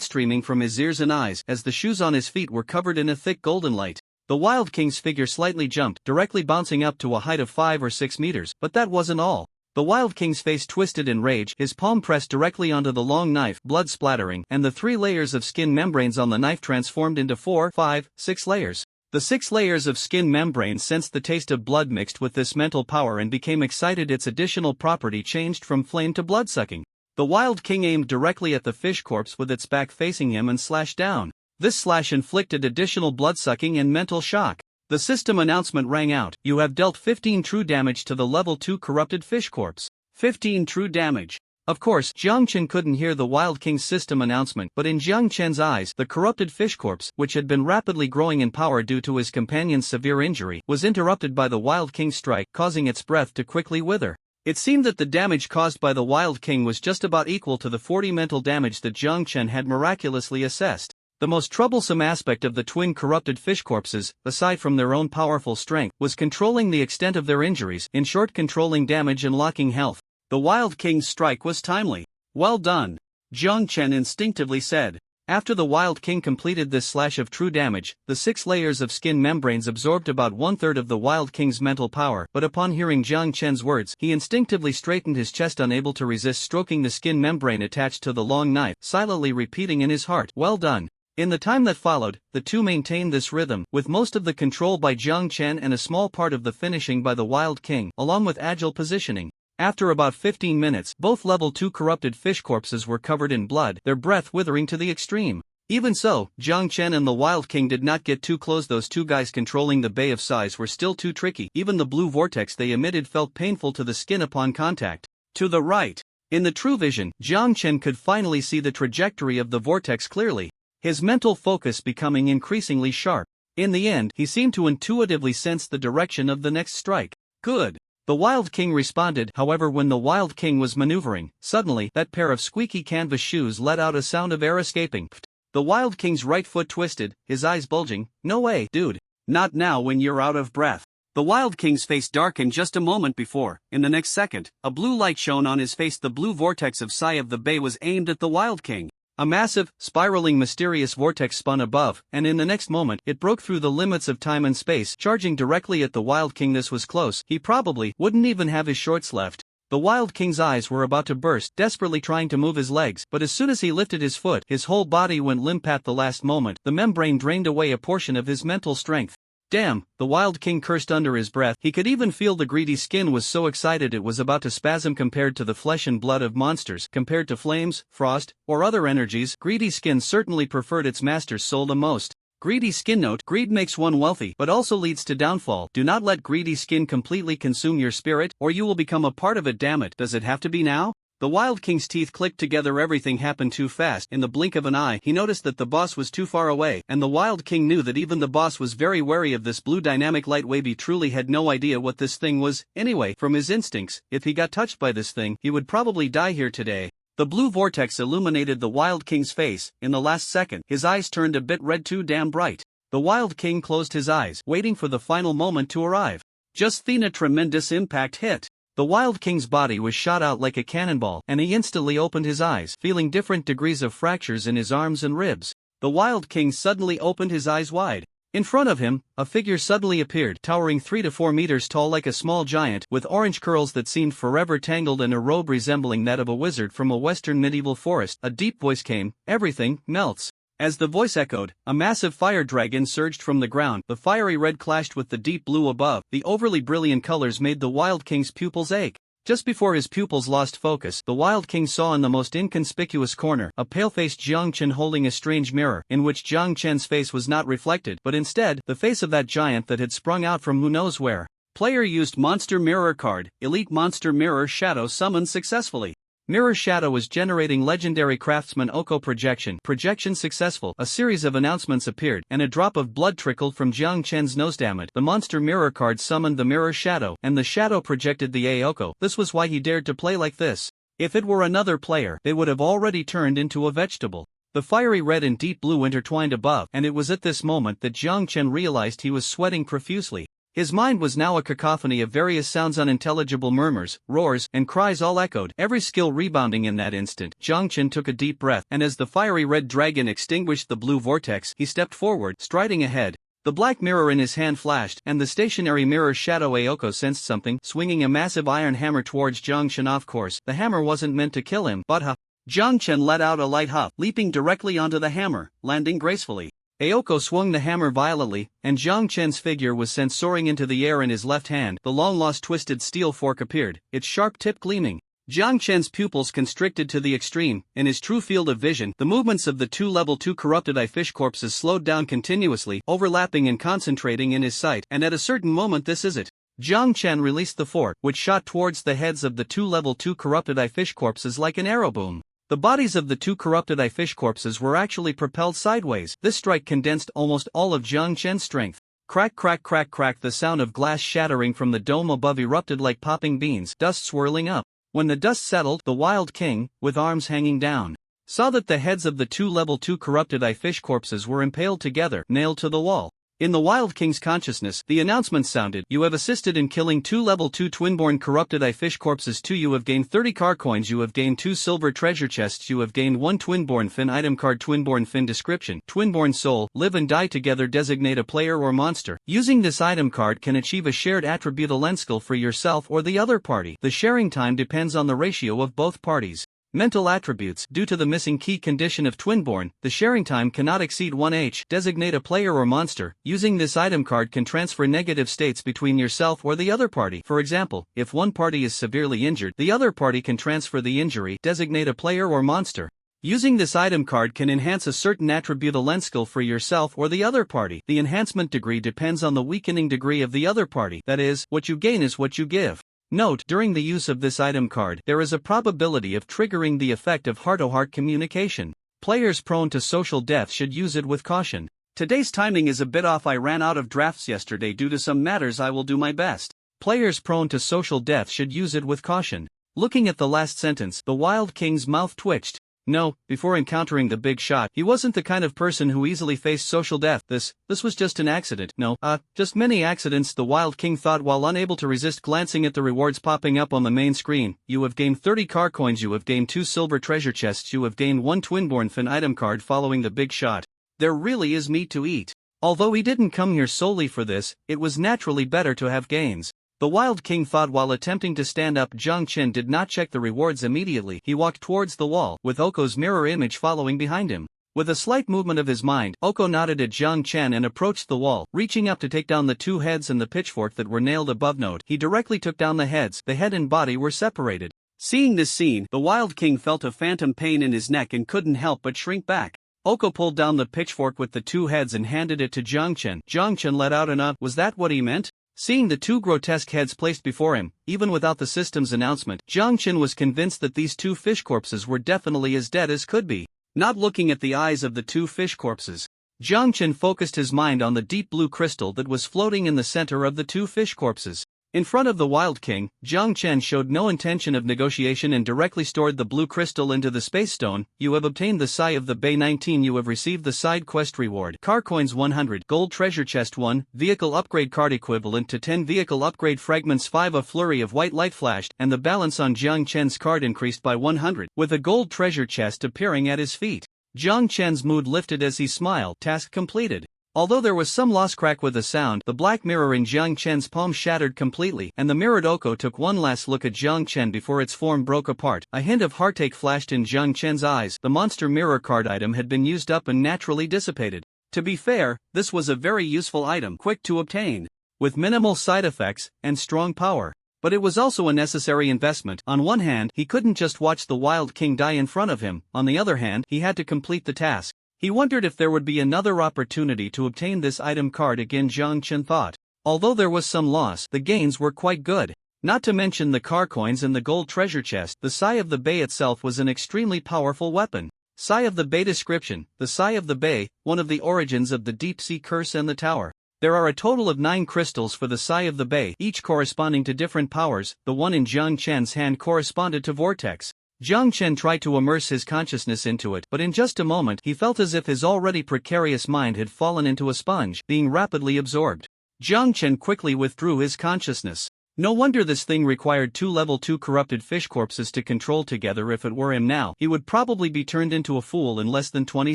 streaming from his ears and eyes, as the shoes on his feet were covered in a thick golden light. The Wild King's figure slightly jumped, directly bouncing up to a height of 5 or 6 meters, but that wasn't all. The Wild King's face twisted in rage, his palm pressed directly onto the long knife, blood splattering, and the 3 layers of skin membranes on the knife transformed into 4, 5, 6 layers. The 6 layers of skin membrane sensed the taste of blood mixed with this mental power and became excited. Its additional property changed from flame to blood-sucking. The Wild King aimed directly at the fish corpse with its back facing him and slashed down. This slash inflicted additional blood-sucking and mental shock. The system announcement rang out. You have dealt 15 true damage to the level 2 corrupted fish corpse. 15 true damage. Of course, Jiang Chen couldn't hear the Wild King's system announcement, but in Jiang Chen's eyes, the corrupted fish corpse, which had been rapidly growing in power due to his companion's severe injury, was interrupted by the Wild King's strike, causing its breath to quickly wither. It seemed that the damage caused by the Wild King was just about equal to the 40 mental damage that Jiang Chen had miraculously assessed. The most troublesome aspect of the twin corrupted fish corpses, aside from their own powerful strength, was controlling the extent of their injuries, in short, controlling damage and locking health. The Wild King's strike was timely. Well done, Jiang Chen instinctively said. After the Wild King completed this slash of true damage, the 6 layers of skin membranes absorbed about 1/3 of the Wild King's mental power, but upon hearing Jiang Chen's words, he instinctively straightened his chest, unable to resist stroking the skin membrane attached to the long knife, silently repeating in his heart, well done. In the time that followed, the two maintained this rhythm, with most of the control by Jiang Chen and a small part of the finishing by the Wild King, along with agile positioning. After about 15 minutes, both level 2 corrupted fish corpses were covered in blood, their breath withering to the extreme. Even so, Jiang Chen and the Wild King did not get too close. Those two guys controlling the Bay of Sighs were still too tricky. Even the blue vortex they emitted felt painful to the skin upon contact. To the right. In the true vision, Jiang Chen could finally see the trajectory of the vortex clearly, his mental focus becoming increasingly sharp. In the end, he seemed to intuitively sense the direction of the next strike. Good. The Wild King responded. However, when the Wild King was maneuvering, suddenly, that pair of squeaky canvas shoes let out a sound of air escaping. The Wild King's right foot twisted, his eyes bulging. No way, dude. Not now when you're out of breath. The Wild King's face darkened just a moment before. In the next second, a blue light shone on his face. The blue vortex of Sigh of the Bay was aimed at the Wild King. A massive, spiraling mysterious vortex spun above, and in the next moment, it broke through the limits of time and space, charging directly at the Wild King. This was close. He probably wouldn't even have his shorts left. The Wild King's eyes were about to burst, desperately trying to move his legs, but as soon as he lifted his foot, his whole body went limp. At the last moment, the membrane drained away a portion of his mental strength. Damn, the Wild King cursed under his breath. He could even feel the greedy skin was so excited it was about to spasm. Compared to the flesh and blood of monsters, compared to flames, frost, or other energies, greedy skin certainly preferred its master's soul the most. Greedy skin. Note: greed makes one wealthy but also leads to downfall. Do not let greedy skin completely consume your spirit, or you will become a part of it. Damn it, does it have to be now? The Wild King's teeth clicked together. Everything happened too fast. In the blink of an eye, he noticed that the boss was too far away, and the Wild King knew that even the boss was very wary of this blue dynamic light wave. He truly had no idea what this thing was. Anyway, from his instincts, if he got touched by this thing, he would probably die here today. The blue vortex illuminated the Wild King's face. In the last second, his eyes turned a bit red, too damn bright. The Wild King closed his eyes, waiting for the final moment to arrive. Just then a tremendous impact hit. The Wild King's body was shot out like a cannonball, and he instantly opened his eyes, feeling different degrees of fractures in his arms and ribs. The Wild King suddenly opened his eyes wide. In front of him, a figure suddenly appeared, towering 3 to 4 meters tall like a small giant, with orange curls that seemed forever tangled in a robe resembling that of a wizard from a western medieval forest. A deep voice came, "Everything melts." As the voice echoed, a massive fire dragon surged from the ground. The fiery red clashed with the deep blue above. The overly brilliant colors made the Wild King's pupils ache. Just before his pupils lost focus, the Wild King saw in the most inconspicuous corner a pale-faced Jiang Chen holding a strange mirror, in which Jiang Chen's face was not reflected, but instead, the face of that giant that had sprung out from who knows where. Player used Monster Mirror card. Elite Monster Mirror Shadow summoned successfully. Mirror Shadow is generating legendary craftsman Oko projection. Projection successful. A series of announcements appeared, and a drop of blood trickled from Jiang Chen's nose. Damn it. The Monster Mirror card summoned the Mirror Shadow, and the Shadow projected the Aoko. This was why he dared to play like this. If it were another player, they would have already turned into a vegetable. The fiery red and deep blue intertwined above, and it was at this moment that Jiang Chen realized he was sweating profusely. His mind was now a cacophony of various sounds, unintelligible murmurs, roars, and cries all echoed, every skill rebounding. In that instant, Jiang Chen took a deep breath, and as the fiery red dragon extinguished the blue vortex, he stepped forward, striding ahead. The black mirror in his hand flashed, and the stationary Mirror Shadow Aoko sensed something, swinging a massive iron hammer towards Jiang Chen. Of course, the hammer wasn't meant to kill him, but Jiang Chen let out a light huff, leaping directly onto the hammer, landing gracefully. Aoko swung the hammer violently, and Jiang Chen's figure was sent soaring into the air. In his left hand, the long-lost twisted steel fork appeared, its sharp tip gleaming. Jiang Chen's pupils constricted to the extreme. In his true field of vision, the movements of the two level 2 corrupted eye fish corpses slowed down continuously, overlapping and concentrating in his sight, and at a certain moment this is it. Jiang Chen released the fork, which shot towards the heads of the two level 2 corrupted eye fish corpses like an arrow boom. The bodies of the two corrupted eye fish corpses were actually propelled sideways. This strike condensed almost all of Jiang Chen's strength. Crack, crack, crack, crack. The sound of glass shattering from the dome above erupted like popping beans, dust swirling up. When the dust settled, the Wild King, with arms hanging down, saw that the heads of the two level 2 corrupted eye fish corpses were impaled together, nailed to the wall. In the Wild King's consciousness, the announcement sounded, "You have assisted in killing 2 level 2 twin-born corrupted eye fish corpses. 2. You have gained 30 car coins. You have gained 2 silver treasure chests. You have gained 1 twin-born fin item card. Twin-born fin description: twin-born soul, live and die together. Designate a player or monster. Using this item card can achieve a shared attribute, a lens skill for yourself or the other party. The sharing time depends on the ratio of both parties. Mental attributes. Due to the missing key condition of Twinborn, the sharing time cannot exceed 1h. Designate a player or monster. Using this item card can transfer negative states between yourself or the other party. For example, if one party is severely injured, the other party can transfer the injury. Designate a player or monster. Using this item card can enhance a certain attribute lens skill for yourself or the other party. The enhancement degree depends on the weakening degree of the other party. That is, what you gain is what you give. Note, during the use of this item card, there is a probability of triggering the effect of heart-to-heart communication. Players prone to social death should use it with caution. Today's timing is a bit off. I ran out of drafts yesterday due to some matters. I will do my best. Players prone to social death should use it with caution. Looking at the last sentence, the Wild King's mouth twitched. No, before encountering the big shot, he wasn't the kind of person who easily faced social death. This was just an accident. No, just many accidents, the Wild King thought while unable to resist glancing at the rewards popping up on the main screen. You have gained 30 car coins, you have gained 2 silver treasure chests, you have gained 1 Twinborn Fin item card following the big shot. There really is meat to eat. Although he didn't come here solely for this, it was naturally better to have gains. The Wild King thought while attempting to stand up. Jiang Chen did not check the rewards immediately. He walked towards the wall, with Oko's mirror image following behind him. With a slight movement of his mind, Oko nodded at Jiang Chen and approached the wall, reaching up to take down the 2 heads and the pitchfork that were nailed above. Note, he directly took down the heads. The head and body were separated. Seeing this scene, the Wild King felt a phantom pain in his neck and couldn't help but shrink back. Oko pulled down the pitchfork with the 2 heads and handed it to Jiang Chen. Jiang Chen let out an "Was that what he meant?" Seeing the 2 grotesque heads placed before him, even without the system's announcement, Jiang Chen was convinced that these 2 fish corpses were definitely as dead as could be. Not looking at the eyes of the 2 fish corpses, Jiang Chen focused his mind on the deep blue crystal that was floating in the center of the 2 fish corpses. In front of the Wild King, Jiang Chen showed no intention of negotiation and directly stored the blue crystal into the space stone. You have obtained the Sigh of the Bay 19. You have received the side quest reward. Car coins 100, gold treasure chest 1, vehicle upgrade card equivalent to 10 vehicle upgrade fragments 5. A flurry of white light flashed, and the balance on Jiang Chen's card increased by 100, with a gold treasure chest appearing at his feet. Jiang Chen's mood lifted as he smiled. Task completed. Although there was some loss. Crack with a sound, the black mirror in Jiang Chen's palm shattered completely, and the mirrored Oko took one last look at Jiang Chen before its form broke apart. A hint of heartache flashed in Jiang Chen's eyes. The monster mirror card item had been used up and naturally dissipated. To be fair, this was a very useful item, quick to obtain, with minimal side effects and strong power. But it was also a necessary investment. On one hand, he couldn't just watch the Wild King die in front of him. On the other hand, he had to complete the task. He wondered if there would be another opportunity to obtain this item card again. Jiang Chen thought. Although there was some loss, the gains were quite good. Not to mention the car coins and the gold treasure chest. The Sigh of the Bay itself was an extremely powerful weapon. Sigh of the Bay description. The Sigh of the Bay, one of the origins of the deep sea curse and the tower. There are a total of 9 crystals for the Sigh of the Bay, each corresponding to different powers. The one in Jiang Chen's hand corresponded to Vortex. Jiang Chen tried to immerse his consciousness into it, but in just a moment he felt as if his already precarious mind had fallen into a sponge, being rapidly absorbed. Jiang Chen quickly withdrew his consciousness. No wonder this thing required 2 level 2 corrupted fish corpses to control together. If it were him now, he would probably be turned into a fool in less than 20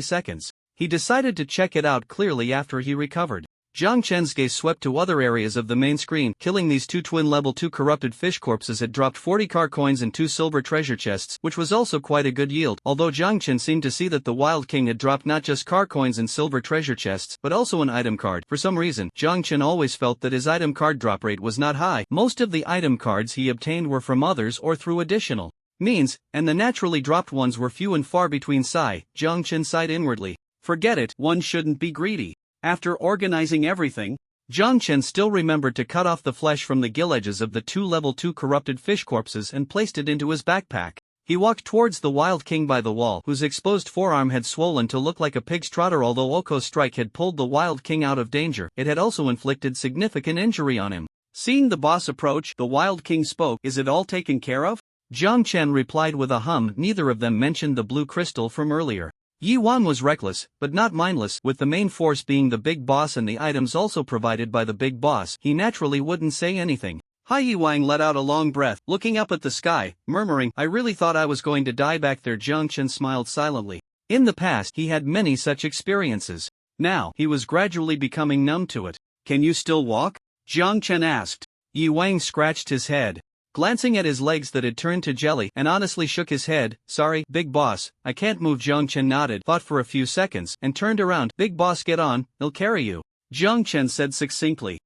seconds. He decided to check it out clearly after he recovered. Jiang Chen's gaze swept to other areas of the main screen. Killing these 2 twin level 2 corrupted fish corpses had dropped 40 car coins and 2 silver treasure chests, which was also quite a good yield. Although Jiang Chen seemed to see that the Wild King had dropped not just car coins and silver treasure chests, but also an item card. For some reason, Jiang Chen always felt that his item card drop rate was not high. Most of the item cards he obtained were from others or through additional means, and the naturally dropped ones were few and far between. Sigh, Jiang Chen sighed inwardly. Forget it, one shouldn't be greedy. After organizing everything, Jiang Chen still remembered to cut off the flesh from the gill edges of the 2 level 2 corrupted fish corpses and placed it into his backpack. He walked towards the Wild King by the wall, whose exposed forearm had swollen to look like a pig's trotter. Although Oko's strike had pulled the Wild King out of danger, it had also inflicted significant injury on him. Seeing the boss approach, the Wild King spoke. Is it all taken care of? Jiang Chen replied with a hum. Neither of them mentioned the blue crystal from earlier. Yi Wan was reckless, but not mindless, with the main force being the big boss and the items also provided by the big boss. He naturally wouldn't say anything. Yi Wang let out a long breath, looking up at the sky, murmuring, I really thought I was going to die back there. Jiang Chen smiled silently. In the past he had many such experiences. Now, he was gradually becoming numb to it. Can you still walk? Jiang Chen asked. Yi Wang scratched his head. glancing at his legs that had turned to jelly, and honestly shook his head. Sorry, big boss, I can't move. Jiang Chen nodded, thought for a few seconds, and turned around. Big boss, get on, I'll carry you, Jiang Chen said succinctly.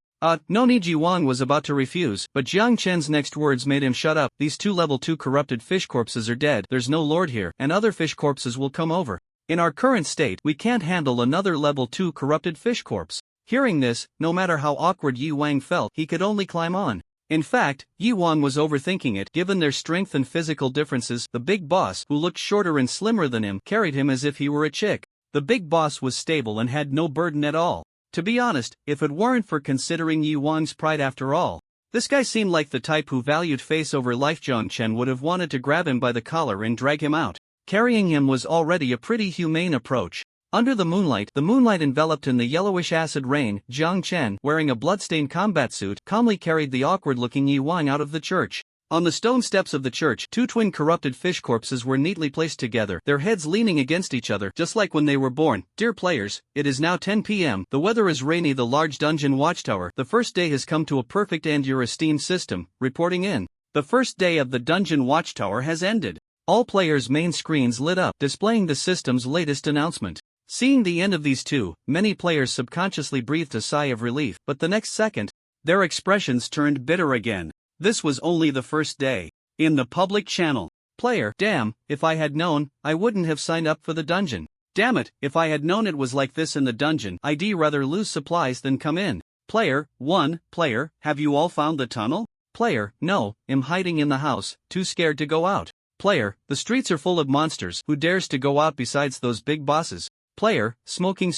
No need. Ji Wang was about to refuse, but Jiang Chen's next words made him shut up. These two level 2 corrupted fish corpses are dead, there's no lord here, and other fish corpses will come over. In our current state, we can't handle another level 2 corrupted fish corpse. Hearing this, no matter how awkward Yi Wang felt, he could only climb on. In fact, Yi Wang was overthinking it. Given their strength and physical differences, the big boss, who looked shorter and slimmer than him, carried him as if he were a chick. The big boss was stable and had no burden at all. To be honest, if it weren't for considering Yi Wang's pride after all, this guy seemed like the type who valued face over life. Jiang Chen would have wanted to grab him by the collar and drag him out. Carrying him was already a pretty humane approach. Under the moonlight enveloped in the yellowish acid rain, Jiang Chen, wearing a bloodstained combat suit, calmly carried the awkward-looking Yi Wang out of the church. On the stone steps of the church, two twin corrupted fish corpses were neatly placed together, their heads leaning against each other, just like when they were born. Dear players, it is now 10 p.m. The weather is rainy. The large dungeon watchtower. The first day has come to a perfect end. Your esteemed system, reporting in. The first day of the dungeon watchtower has ended. All players' main screens lit up, displaying the system's latest announcement. Seeing the end of these two, many players subconsciously breathed a sigh of relief, but the next second, their expressions turned bitter again. This was only the first day. In the public channel. Player, damn, if I had known, I wouldn't have signed up for the dungeon. Damn it, if I had known it was like this in the dungeon, I'd rather lose supplies than come in. Player, 1, player, have you all found the tunnel? Player, no, I'm hiding in the house, too scared to go out. Player, the streets are full of monsters, who dares to go out besides those big bosses? Player, smoking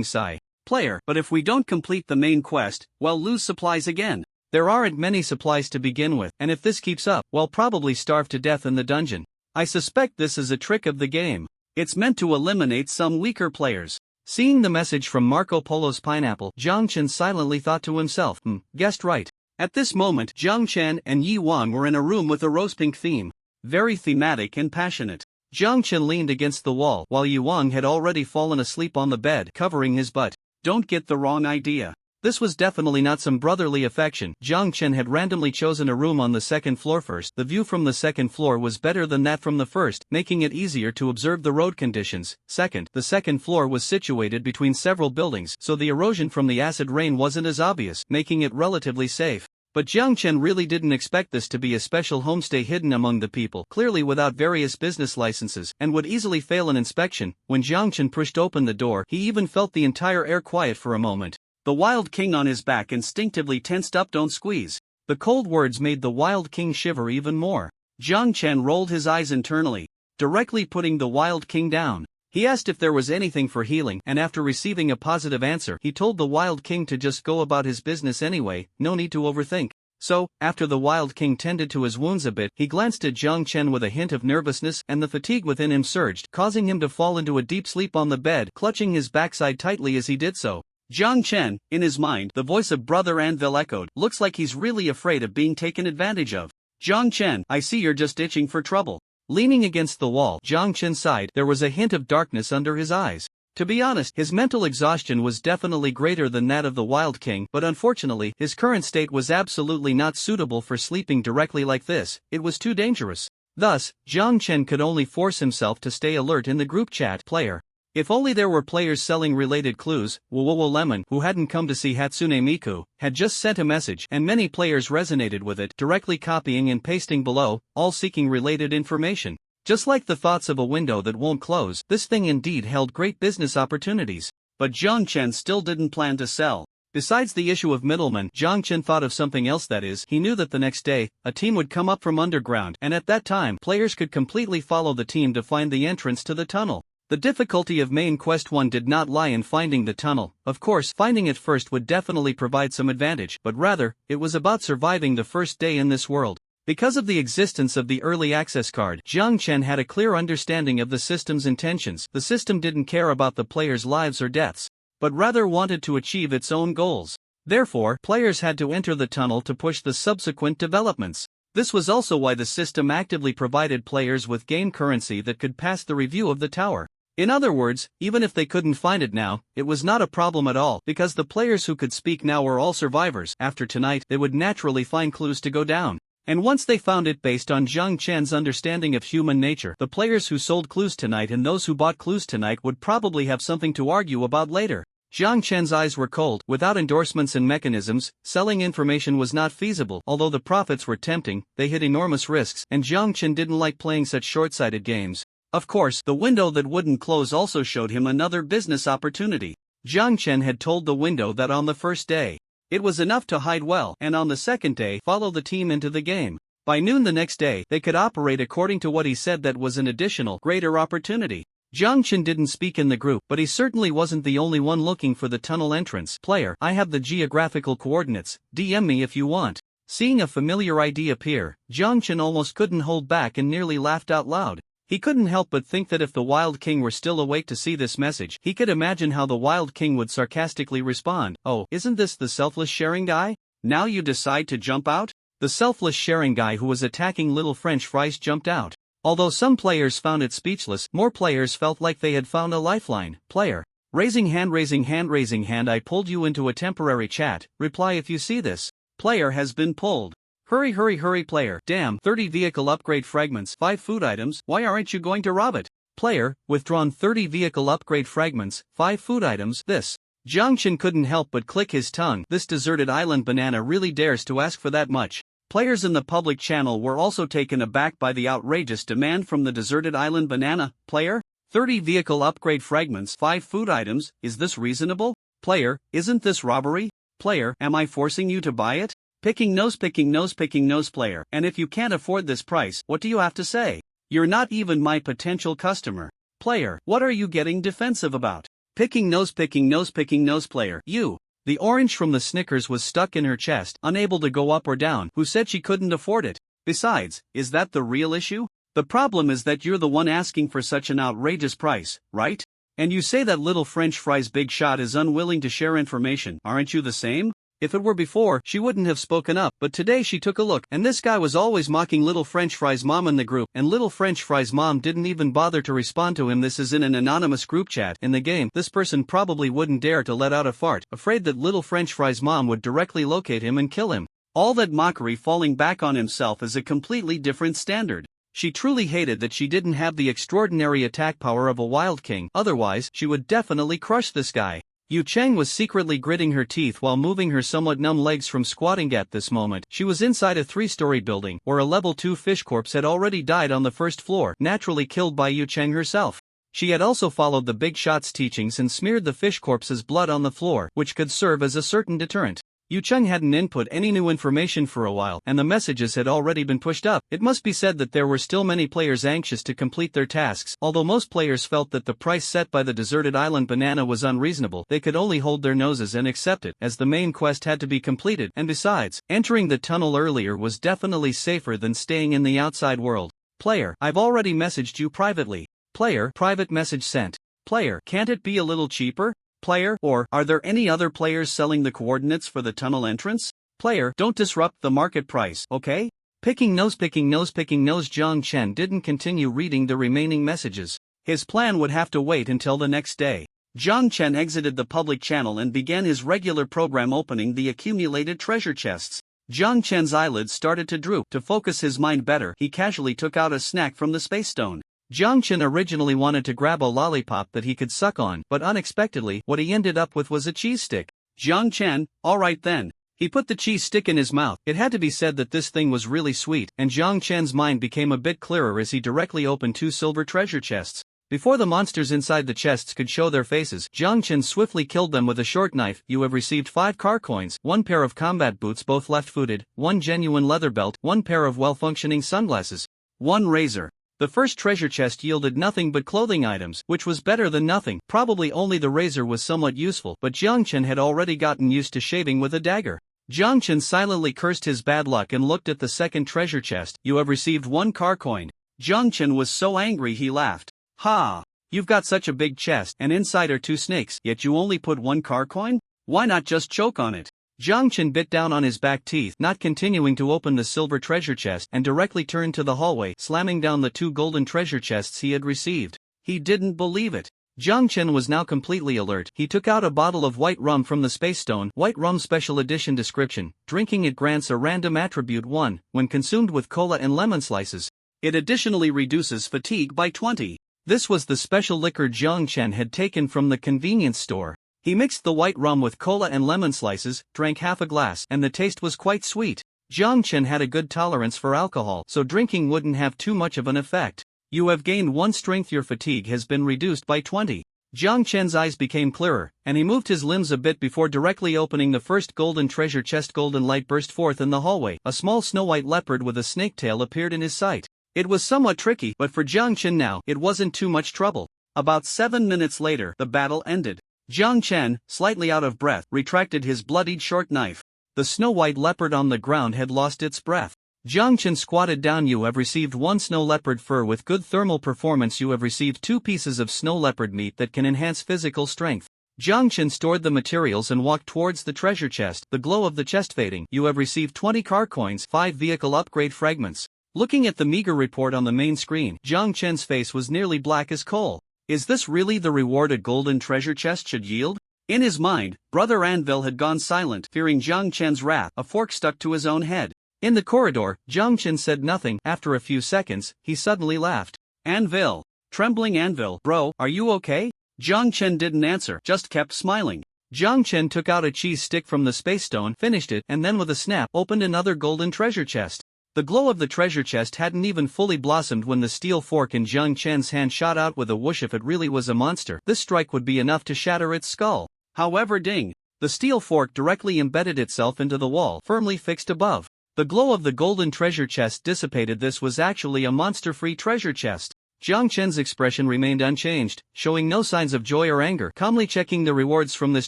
sigh. Player, but if we don't complete the main quest, we'll lose supplies again. There aren't many supplies to begin with, and if this keeps up, we'll probably starve to death in the dungeon. I suspect this is a trick of the game. It's meant to eliminate some weaker players. Seeing the message from Marco Polo's pineapple, Jiang Chen silently thought to himself, guessed right. At this moment, Jiang Chen and Yi Wang were in a room with a rose pink theme. Very thematic and passionate. Jiang Chen leaned against the wall, while Yi Wang had already fallen asleep on the bed, covering his butt. Don't get the wrong idea. This was definitely not some brotherly affection. Jiang Chen had randomly chosen a room on the second floor first. The view from the second floor was better than that from the first, making it easier to observe the road conditions. Second, the second floor was situated between several buildings, so the erosion from the acid rain wasn't as obvious, making it relatively safe. But Jiang Chen really didn't expect this to be a special homestay hidden among the people, clearly without various business licenses, and would easily fail an inspection. When Jiang Chen pushed open the door, he even felt the entire air quiet for a moment. The Wild King on his back instinctively tensed up. Don't squeeze. The cold words made the Wild King shiver even more. Jiang Chen rolled his eyes internally, directly putting the Wild King down. He asked if there was anything for healing, and after receiving a positive answer, he told the Wild King to just go about his business anyway, no need to overthink. So, after the Wild King tended to his wounds a bit, he glanced at Jiang Chen with a hint of nervousness, and the fatigue within him surged, causing him to fall into a deep sleep on the bed, clutching his backside tightly as he did so. Jiang Chen, in his mind, the voice of Brother Anvil echoed, looks like he's really afraid of being taken advantage of. Jiang Chen, I see you're just itching for trouble. Leaning against the wall, Jiang Chen sighed. There was a hint of darkness under his eyes. To be honest, his mental exhaustion was definitely greater than that of the Wild King, but unfortunately, his current state was absolutely not suitable for sleeping directly like this. It was too dangerous. Thus, Jiang Chen could only force himself to stay alert in the group chat. Player. If only there were players selling related clues. Lemon, who hadn't come to see Hatsune Miku, had just sent a message, and many players resonated with it, directly copying and pasting below, all seeking related information. Just like the thoughts of a window that won't close, this thing indeed held great business opportunities. But Jiang Chen still didn't plan to sell. Besides the issue of middlemen, Jiang Chen thought of something else. That is, he knew that the next day, a team would come up from underground, and at that time, players could completely follow the team to find the entrance to the tunnel. The difficulty of main quest 1 did not lie in finding the tunnel. Of course, finding it first would definitely provide some advantage, but rather, it was about surviving the first day in this world. Because of the existence of the early access card, Jiang Chen had a clear understanding of the system's intentions. The system didn't care about the players' lives or deaths, but rather wanted to achieve its own goals. Therefore, players had to enter the tunnel to push the subsequent developments. This was also why the system actively provided players with game currency that could pass the review of the tower. In other words, even if they couldn't find it now, it was not a problem at all, because the players who could speak now were all survivors. After tonight, they would naturally find clues to go down. And once they found it, based on Jiang Chen's understanding of human nature, the players who sold clues tonight and those who bought clues tonight would probably have something to argue about later. Jiang Chen's eyes were cold. Without endorsements and mechanisms, selling information was not feasible. Although the profits were tempting, they hid enormous risks, and Jiang Chen didn't like playing such short-sighted games. Of course, the window that wouldn't close also showed him another business opportunity. Jiang Chen had told the window that on the first day, it was enough to hide well, and on the second day, follow the team into the game. By noon the next day, they could operate according to what he said. That was an additional, greater opportunity. Jiang Chen didn't speak in the group, but he certainly wasn't the only one looking for the tunnel entrance. Player, I have the geographical coordinates, DM me if you want. Seeing a familiar ID appear, Jiang Chen almost couldn't hold back and nearly laughed out loud. He couldn't help but think that if the Wild King were still awake to see this message, he could imagine how the Wild King would sarcastically respond. Oh, isn't this the selfless sharing guy? Now you decide to jump out? The selfless sharing guy who was attacking little French fries jumped out. Although some players found it speechless, more players felt like they had found a lifeline. Player. Raising hand. I pulled you into a temporary chat. Reply if you see this. Player has been pulled. Hurry player. Damn, 30 vehicle upgrade fragments, 5 food items, why aren't you going to rob it? Player, withdrawn 30 vehicle upgrade fragments, 5 food items, this. Jiang Chen couldn't help but click his tongue. This deserted island banana really dares to ask for that much. Players in the public channel were also taken aback by the outrageous demand from the deserted island banana. Player, 30 vehicle upgrade fragments, 5 food items, is this reasonable? Player, isn't this robbery? Player, am I forcing you to buy it? Picking nose player, and if you can't afford this price, what do you have to say? You're not even my potential customer. Player, what are you getting defensive about? Picking nose player, you. The orange from the Snickers was stuck in her chest, unable to go up or down. Who said she couldn't afford it? Besides, is that the real issue? The problem is that you're the one asking for such an outrageous price, right? And you say that little French fries big shot is unwilling to share information, aren't you the same? If it were before, she wouldn't have spoken up, but today she took a look, and this guy was always mocking little French fries mom in the group, and little French fries mom didn't even bother to respond to him. This is in an anonymous group chat. In the game, this person probably wouldn't dare to let out a fart, afraid that little French fries mom would directly locate him and kill him. All that mockery falling back on himself is a completely different standard. She truly hated that she didn't have the extraordinary attack power of a Wild King, otherwise, she would definitely crush this guy. Yu Cheng was secretly gritting her teeth while moving her somewhat numb legs from squatting. At this moment, she was inside a 3-story building, where a level 2 fish corpse had already died on the first floor, naturally killed by Yu Cheng herself. She had also followed the big shot's teachings and smeared the fish corpse's blood on the floor, which could serve as a certain deterrent. Yu Cheng hadn't input any new information for a while, and the messages had already been pushed up. It must be said that there were still many players anxious to complete their tasks. Although most players felt that the price set by the deserted island banana was unreasonable, they could only hold their noses and accept it, as the main quest had to be completed, and besides, entering the tunnel earlier was definitely safer than staying in the outside world. Player, I've already messaged you privately. Player, private message sent. Player, can't it be a little cheaper? Player, or, are there any other players selling the coordinates for the tunnel entrance? Player, don't disrupt the market price, okay? Picking nose. Jiang Chen didn't continue reading the remaining messages. His plan would have to wait until the next day. Jiang Chen exited the public channel and began his regular program, opening the accumulated treasure chests. Jiang Chen's eyelids started to droop. To focus his mind better, he casually took out a snack from the space stone. Jiang Chen originally wanted to grab a lollipop that he could suck on, but unexpectedly, what he ended up with was a cheese stick. Jiang Chen, alright then. He put the cheese stick in his mouth. It had to be said that this thing was really sweet, and Jiang Chen's mind became a bit clearer as he directly opened 2 silver treasure chests. Before the monsters inside the chests could show their faces, Jiang Chen swiftly killed them with a short knife. You have received 5 car coins, 1 pair of combat boots, both left-footed, 1 genuine leather belt, 1 pair of well-functioning sunglasses, 1 razor. The first treasure chest yielded nothing but clothing items, which was better than nothing. Probably only the razor was somewhat useful, but Jiang Chen had already gotten used to shaving with a dagger. Jiang Chen silently cursed his bad luck and looked at the second treasure chest. You have received 1 car coin. Jiang Chen was so angry he laughed. Ha! You've got such a big chest, and inside are 2 snakes, yet you only put 1 car coin? Why not just choke on it? Jiang Chen bit down on his back teeth, not continuing to open the silver treasure chest, and directly turned to the hallway, slamming down the 2 golden treasure chests he had received. He didn't believe it. Jiang Chen was now completely alert. He took out a bottle of white rum from the space stone. White rum special edition description. Drinking it grants a random attribute 1, when consumed with cola and lemon slices. It additionally reduces fatigue by 20. This was the special liquor Jiang Chen had taken from the convenience store. He mixed the white rum with cola and lemon slices, drank half a glass, and the taste was quite sweet. Jiang Chen had a good tolerance for alcohol, so drinking wouldn't have too much of an effect. You have gained 1 strength. Your fatigue has been reduced by 20. Jiang Chen's eyes became clearer, and he moved his limbs a bit before directly opening the first golden treasure chest. Golden light burst forth in the hallway. A small snow-white leopard with a snake tail appeared in his sight. It was somewhat tricky, but for Jiang Chen now, it wasn't too much trouble. About 7 minutes later, the battle ended. Jiang Chen, slightly out of breath, retracted his bloodied short knife. The snow-white leopard on the ground had lost its breath. Jiang Chen squatted down. You have received 1 snow leopard fur with good thermal performance. You have received 2 pieces of snow leopard meat that can enhance physical strength. Jiang Chen stored the materials and walked towards the treasure chest, the glow of the chest fading. You have received 20 car coins, 5 vehicle upgrade fragments. Looking at the meager report on the main screen, Jiang Chen's face was nearly black as coal. Is this really the reward a golden treasure chest should yield? In his mind, Brother Anvil had gone silent, fearing Jiang Chen's wrath. A fork stuck to his own head. In the corridor, Jiang Chen said nothing. After a few seconds, he suddenly laughed. Anvil. Trembling Anvil. Bro, are you okay? Jiang Chen didn't answer, just kept smiling. Jiang Chen took out a cheese stick from the space stone, finished it, and then with a snap, opened another golden treasure chest. The glow of the treasure chest hadn't even fully blossomed when the steel fork in Jiang Chen's hand shot out with a whoosh. If it really was a monster, this strike would be enough to shatter its skull. However, ding! The steel fork directly embedded itself into the wall, firmly fixed above. The glow of the golden treasure chest dissipated. This was actually a monster-free treasure chest. Jiang Chen's expression remained unchanged, showing no signs of joy or anger. Calmly checking the rewards from this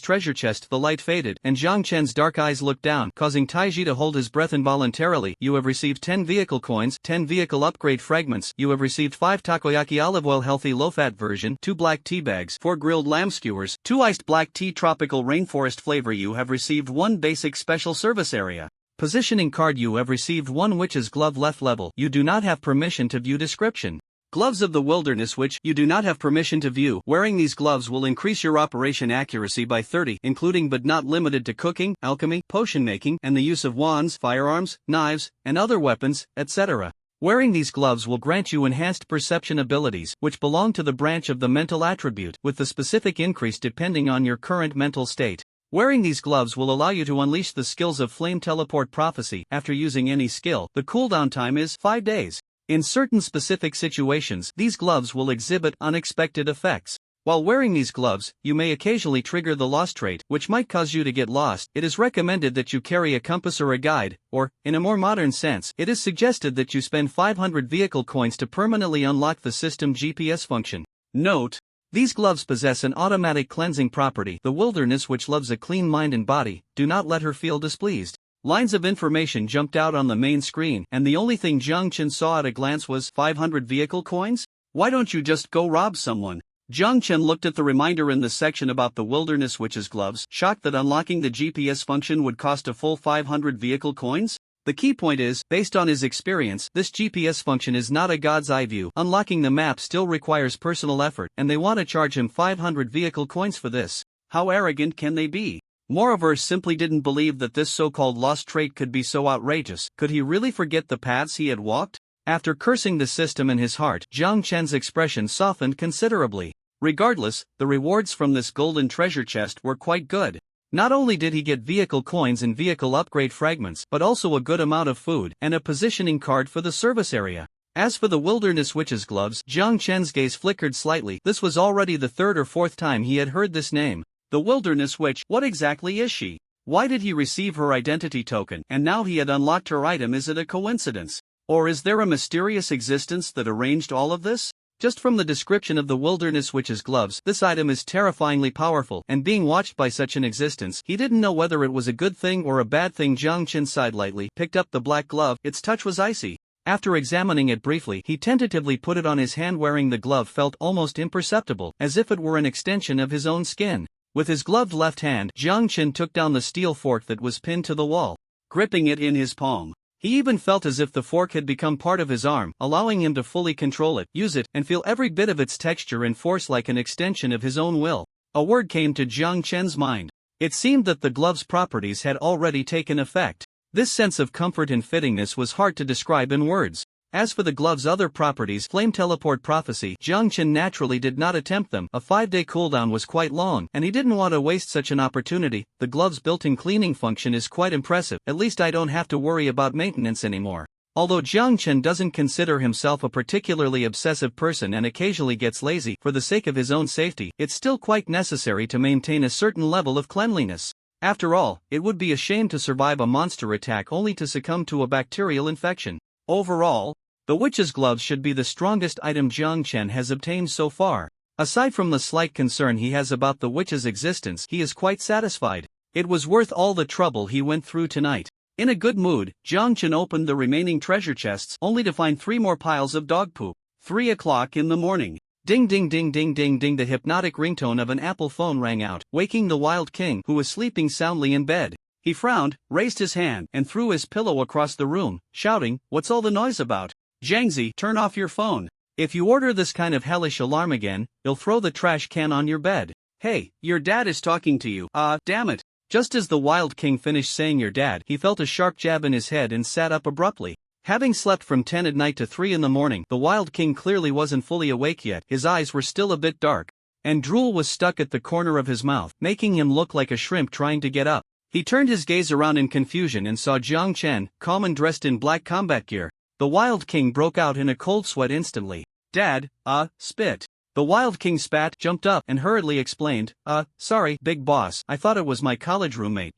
treasure chest, the light faded, and Jiang Chen's dark eyes looked down, causing Taiji to hold his breath involuntarily. You have received 10 vehicle coins, 10 vehicle upgrade fragments. You have received 5 takoyaki olive oil healthy low-fat version, 2 black tea bags, 4 grilled lamb skewers, 2 iced black tea tropical rainforest flavor. You have received 1 basic special service area. Positioning card. You have received 1 witch's glove left level. You do not have permission to view description. Gloves of the wilderness which you do not have permission to view. Wearing these gloves will increase your operation accuracy by 30, including but not limited to cooking, alchemy, potion making, and the use of wands, firearms, knives, and other weapons, etc. Wearing these gloves will grant you enhanced perception abilities, which belong to the branch of the mental attribute, with the specific increase depending on your current mental state. Wearing these gloves will allow you to unleash the skills of Flame Teleport Prophecy. After using any skill, the cooldown time is 5 days. In certain specific situations, these gloves will exhibit unexpected effects. While wearing these gloves, you may occasionally trigger the lost trait, which might cause you to get lost. It is recommended that you carry a compass or a guide, or, in a more modern sense, it is suggested that you spend 500 vehicle coins to permanently unlock the system GPS function. Note: these gloves possess an automatic cleansing property. The wilderness which loves a clean mind and body, do not let her feel displeased. Lines of information jumped out on the main screen, and the only thing Jiang Chen saw at a glance was 500 vehicle coins? Why don't you just go rob someone? Jiang Chen looked at the reminder in the section about the wilderness witch's gloves, shocked that unlocking the GPS function would cost a full 500 vehicle coins? The key point is, based on his experience, this GPS function is not a god's eye view. Unlocking the map still requires personal effort, and they want to charge him 500 vehicle coins for this. How arrogant can they be? Moreover, simply didn't believe that this so-called lost trait could be so outrageous. Could he really forget the paths he had walked? After cursing the system in his heart, Jiang Chen's expression softened considerably. Regardless, the rewards from this golden treasure chest were quite good. Not only did he get vehicle coins and vehicle upgrade fragments, but also a good amount of food and a positioning card for the service area. As for the wilderness witch's gloves, Jiang Chen's gaze flickered slightly. This was already the 3rd or 4th time he had heard this name. The wilderness witch, what exactly is she? Why did he receive her identity token, and now he had unlocked her item? Is it a coincidence? Or is there a mysterious existence that arranged all of this? Just from the description of the wilderness witch's gloves, this item is terrifyingly powerful, and being watched by such an existence, he didn't know whether it was a good thing or a bad thing. Jiang Chen sighed lightly, picked up the black glove. Its touch was icy. After examining it briefly, he tentatively put it on his hand. Wearing the glove felt almost imperceptible, as if it were an extension of his own skin. With his gloved left hand, Jiang Chen took down the steel fork that was pinned to the wall. Gripping it in his palm, He even felt as if the fork had become part of his arm, allowing him to fully control it, use it, and feel every bit of its texture and force like an extension of his own will. A word came to Jiang Chen's mind. It seemed that the glove's properties had already taken effect. This sense of comfort and fittingness was hard to describe in words. As for the glove's other properties, flame teleport prophecy, Jiang Chen naturally did not attempt them. A 5-day cooldown was quite long, and he didn't want to waste such an opportunity. The glove's built-in cleaning function is quite impressive. At least I don't have to worry about maintenance anymore. Although Jiang Chen doesn't consider himself a particularly obsessive person and occasionally gets lazy for the sake of his own safety, it's still quite necessary to maintain a certain level of cleanliness. After all, it would be a shame to survive a monster attack only to succumb to a bacterial infection. Overall, the witch's gloves should be the strongest item Jiang Chen has obtained so far. Aside from the slight concern he has about the witch's existence, he is quite satisfied. It was worth all the trouble he went through tonight. In a good mood, Jiang Chen opened the remaining treasure chests only to find 3 more piles of dog poop. 3 o'clock in the morning. Ding ding ding ding ding ding. The hypnotic ringtone of an Apple phone rang out, waking the Wild King, who was sleeping soundly in bed. He frowned, raised his hand, and threw his pillow across the room, shouting, "What's all the noise about? Jiangzi, turn off your phone. If you order this kind of hellish alarm again, you'll throw the trash can on your bed. Hey, your dad is talking to you. Damn it." Just as the Wild King finished saying your dad, he felt a sharp jab in his head and sat up abruptly. Having slept from 10 at night to 3 in the morning, the Wild King clearly wasn't fully awake yet. His eyes were still a bit dark, and drool was stuck at the corner of his mouth, making him look like a shrimp trying to get up. He turned his gaze around in confusion and saw Jiang Chen, calm and dressed in black combat gear. The Wild King broke out in a cold sweat instantly. "Dad, spit." The Wild King spat, jumped up, and hurriedly explained, sorry, big boss, I thought it was my college roommate,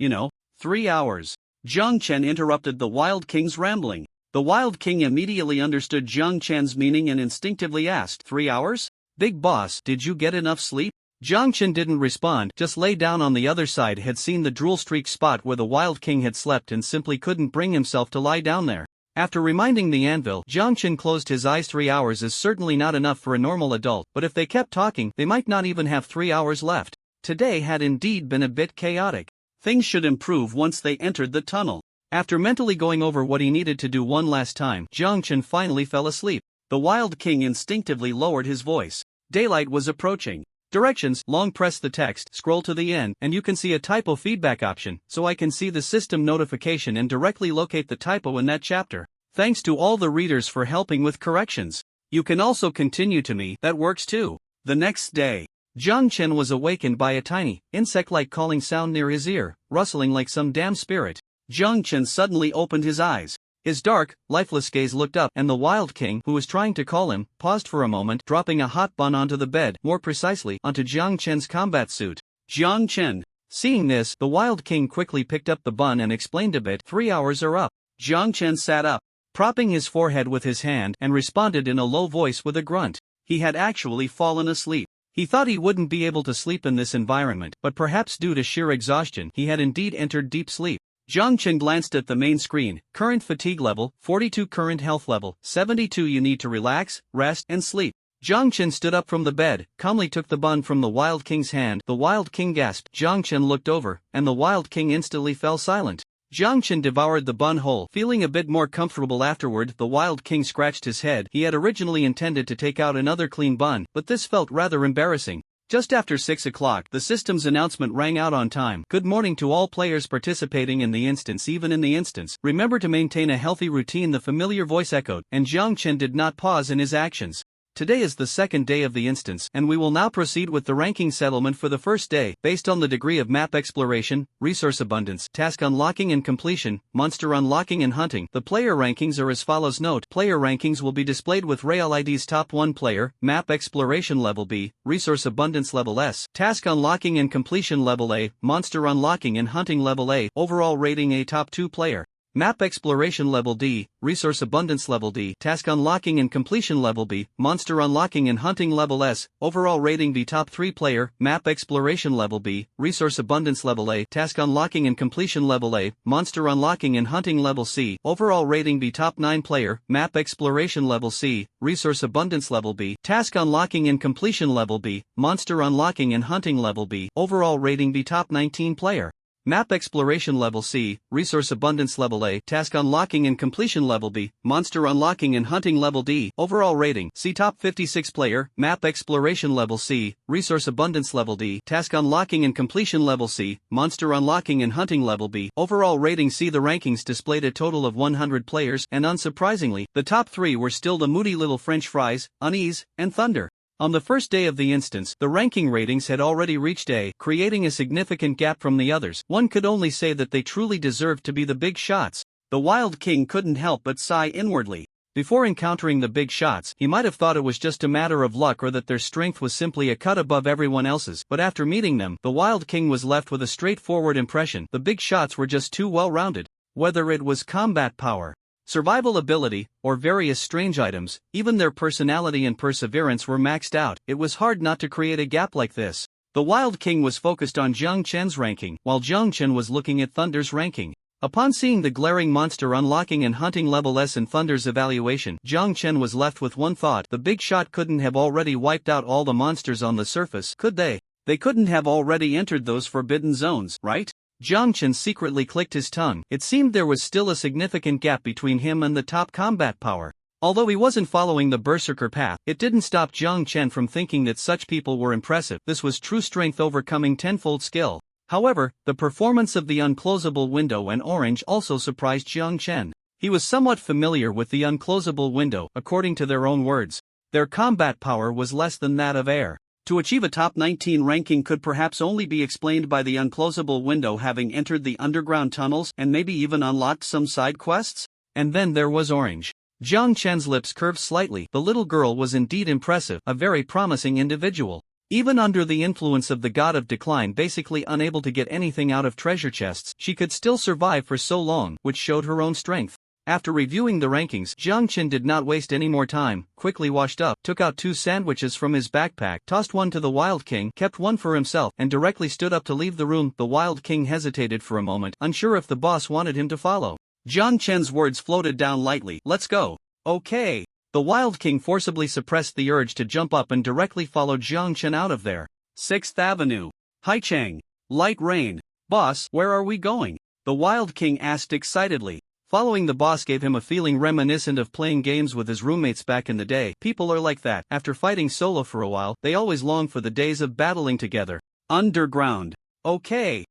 3 hours. Jiang Chen interrupted the Wild King's rambling. The Wild King immediately understood Jiang Chen's meaning and instinctively asked, 3 hours? Big boss, did you get enough sleep? Jiang Chen didn't respond, just lay down on the other side. Had seen the drool streak spot where the Wild King had slept and simply couldn't bring himself to lie down there. After reminding the anvil, Jiang Chen closed his eyes. 3 hours is certainly not enough for a normal adult, but if they kept talking, they might not even have 3 hours left. Today had indeed been a bit chaotic. Things should improve once they entered the tunnel. After mentally going over what he needed to do one last time, Jiang Chen finally fell asleep. The Wild King instinctively lowered his voice. Daylight was approaching. Directions, long press the text, scroll to the end, and you can see a typo feedback option, so I can see the system notification and directly locate the typo in that chapter. Thanks to all the readers for helping with corrections. You can also continue to me, that works too. The next day, Jiang Chen was awakened by a tiny, insect-like calling sound near his ear, rustling like some damn spirit. Jiang Chen suddenly opened his eyes. His dark, lifeless gaze looked up, and the Wild King, who was trying to call him, paused for a moment, dropping a hot bun onto the bed, more precisely, onto Jiang Chen's combat suit. Jiang Chen. Seeing this, the Wild King quickly picked up the bun and explained a bit. 3 hours are up. Jiang Chen sat up, propping his forehead with his hand, and responded in a low voice with a grunt. He had actually fallen asleep. He thought he wouldn't be able to sleep in this environment, but perhaps due to sheer exhaustion, he had indeed entered deep sleep. Jiang Chen glanced at the main screen. Current fatigue level, 42. Current health level, 72. You need to relax, rest, and sleep. Jiang Chen stood up from the bed, calmly took the bun from the Wild King's hand. The Wild King gasped. Jiang Chen looked over, and the Wild King instantly fell silent. Jiang Chen devoured the bun whole. Feeling a bit more comfortable afterward, the Wild King scratched his head. He had originally intended to take out another clean bun, but this felt rather embarrassing. Just after 6 o'clock, the system's announcement rang out on time. Good morning to all players participating in the instance. Even in the instance, remember to maintain a healthy routine. The familiar voice echoed, and Jiang Chen did not pause in his actions. Today is the second day of the instance, and we will now proceed with the ranking settlement for the first day, based on the degree of map exploration, resource abundance, task unlocking and completion, monster unlocking and hunting. The player rankings are as follows. Note: player rankings will be displayed with Real IDs. Top 1 player, map exploration level B, resource abundance level S, task unlocking and completion level A, monster unlocking and hunting level A, overall rating A. Top 2 player, map exploration level D, resource abundance level D, task unlocking and completion level B, monster unlocking and hunting level S, overall rating B. Top 3 player, map exploration level B, resource abundance level A, task unlocking and completion level A, monster unlocking and hunting level C, overall rating B. Top 9 player, map exploration level C, resource abundance level B, task unlocking and completion level B, monster unlocking and hunting level B, overall rating B. Top 19 player, Map Exploration Level C, Resource Abundance Level A, Task Unlocking and Completion Level B, Monster Unlocking and Hunting Level D. Overall rating: C. Top 56 player, Map Exploration Level C, Resource Abundance Level D, Task Unlocking and Completion Level C, Monster Unlocking and Hunting Level B. Overall rating C. The rankings displayed a total of 100 players, and unsurprisingly, the top 3 were still the moody little French fries, Unease, and Thunder. On the first day of the instance, the ranking ratings had already reached A, creating a significant gap from the others. One could only say that they truly deserved to be the big shots. The Wild King couldn't help but sigh inwardly. Before encountering the big shots, he might have thought it was just a matter of luck or that their strength was simply a cut above everyone else's, but after meeting them, the Wild King was left with a straightforward impression: the big shots were just too well-rounded. Whether it was combat power, survival ability, or various strange items, even their personality and perseverance were maxed out. It was hard not to create a gap like this. The Wild King was focused on Jiang Chen's ranking, while Jiang Chen was looking at Thunder's ranking. Upon seeing the glaring Monster Unlocking and Hunting Level S in Thunder's evaluation, Jiang Chen was left with one thought: the big shot couldn't have already wiped out all the monsters on the surface, could they? They couldn't have already entered those forbidden zones, right? Jiang Chen secretly clicked his tongue. It seemed there was still a significant gap between him and the top combat power. Although he wasn't following the berserker path, it didn't stop Jiang Chen from thinking that such people were impressive. This was true strength overcoming tenfold skill. However, the performance of the unclosable window and orange also surprised Jiang Chen. He was somewhat familiar with the unclosable window. According to their own words, their combat power was less than that of air. To achieve a top 19 ranking could perhaps only be explained by the unclosable window having entered the underground tunnels and maybe even unlocked some side quests? And then there was Orange. Jiang Chen's lips curved slightly. The little girl was indeed impressive, a very promising individual. Even under the influence of the God of Decline, basically unable to get anything out of treasure chests, she could still survive for so long, which showed her own strength. After reviewing the rankings, Jiang Chen did not waste any more time, quickly washed up, took out 2 sandwiches from his backpack, tossed one to the Wild King, kept one for himself, and directly stood up to leave the room. The Wild King hesitated for a moment, unsure if the boss wanted him to follow. Jiang Chen's words floated down lightly: "Let's go." "Okay." The Wild King forcibly suppressed the urge to jump up and directly followed Jiang Chen out of there. 6th Avenue. Haichang. Light rain. "Boss, where are we going?" the Wild King asked excitedly. Following the boss gave him a feeling reminiscent of playing games with his roommates back in the day. People are like that. After fighting solo for a while, they always long for the days of battling together. "Underground." "Okay.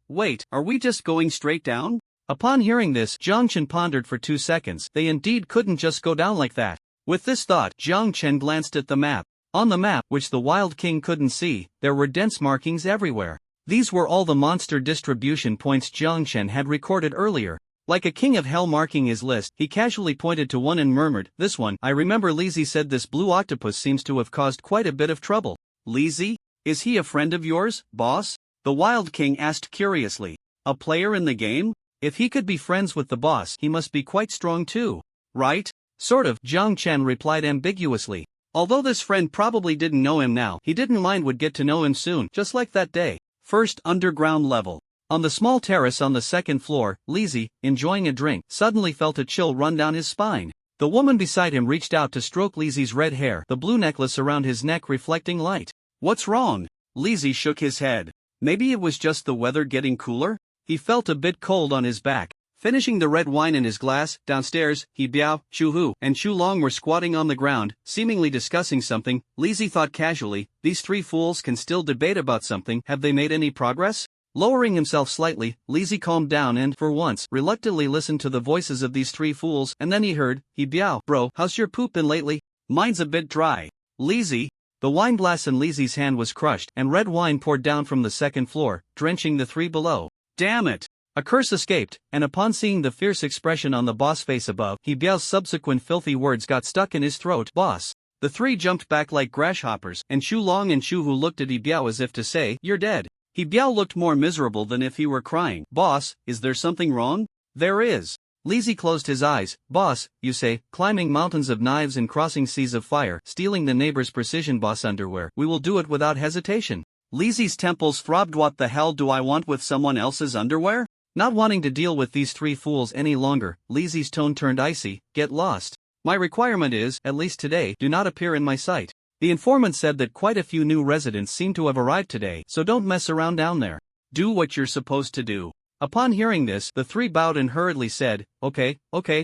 Wait, are we just going straight down?" Upon hearing this, Jiang Chen pondered for 2 seconds. They indeed couldn't just go down like that. With this thought, Jiang Chen glanced at the map. On the map, which the Wild King couldn't see, there were dense markings everywhere. These were all the monster distribution points Jiang Chen had recorded earlier. Like a king of hell marking his list, he casually pointed to one and murmured, "This one. I remember Lizzie said this blue octopus seems to have caused quite a bit of trouble." "Lizzie? Is he a friend of yours, boss?" the Wild King asked curiously. "A player in the game? If he could be friends with the boss, he must be quite strong too, right?" "Sort of," Jiang Chen replied ambiguously. Although this friend probably didn't know him now, he didn't mind would get to know him soon, just like that day. First underground level. On the small terrace on the 2nd floor, Lizzie, enjoying a drink, suddenly felt a chill run down his spine. The woman beside him reached out to stroke Lizzie's red hair, the blue necklace around his neck reflecting light. "What's wrong?" Lizzie shook his head. Maybe it was just the weather getting cooler? He felt a bit cold on his back. Finishing the red wine in his glass, downstairs, He Biao, Shu Hu, and Shu Long were squatting on the ground, seemingly discussing something. Lizzie thought casually, these 3 fools can still debate about something. Have they made any progress? Lowering himself slightly, Lizzie calmed down and, for once, reluctantly listened to the voices of these 3 fools, and then he heard, "He Biao, bro, how's your poop been lately?" "Mine's a bit dry." "Lizzie?" The wine glass in Lizzie's hand was crushed, and red wine poured down from the 2nd floor, drenching the 3 below. "Damn it!" A curse escaped, and upon seeing the fierce expression on the boss face above, He Biao's subsequent filthy words got stuck in his throat. "Boss." The 3 jumped back like grasshoppers, and Shu Long and Shu Hu looked at He Biao as if to say, "You're dead." He Biao looked more miserable than if he were crying. "Boss, is there something wrong?" "There is." Lizzie closed his eyes. "Boss, you say, climbing mountains of knives and crossing seas of fire, stealing the neighbor's precision boss underwear. We will do it without hesitation." Lizzie's temples throbbed. "What the hell do I want with someone else's underwear?" Not wanting to deal with these 3 fools any longer, Lizzie's tone turned icy. "Get lost. My requirement is, at least today, do not appear in my sight." The informant said that quite a few new residents seem to have arrived today, so don't mess around down there. Do what you're supposed to do. Upon hearing this, the three bowed and hurriedly said, okay,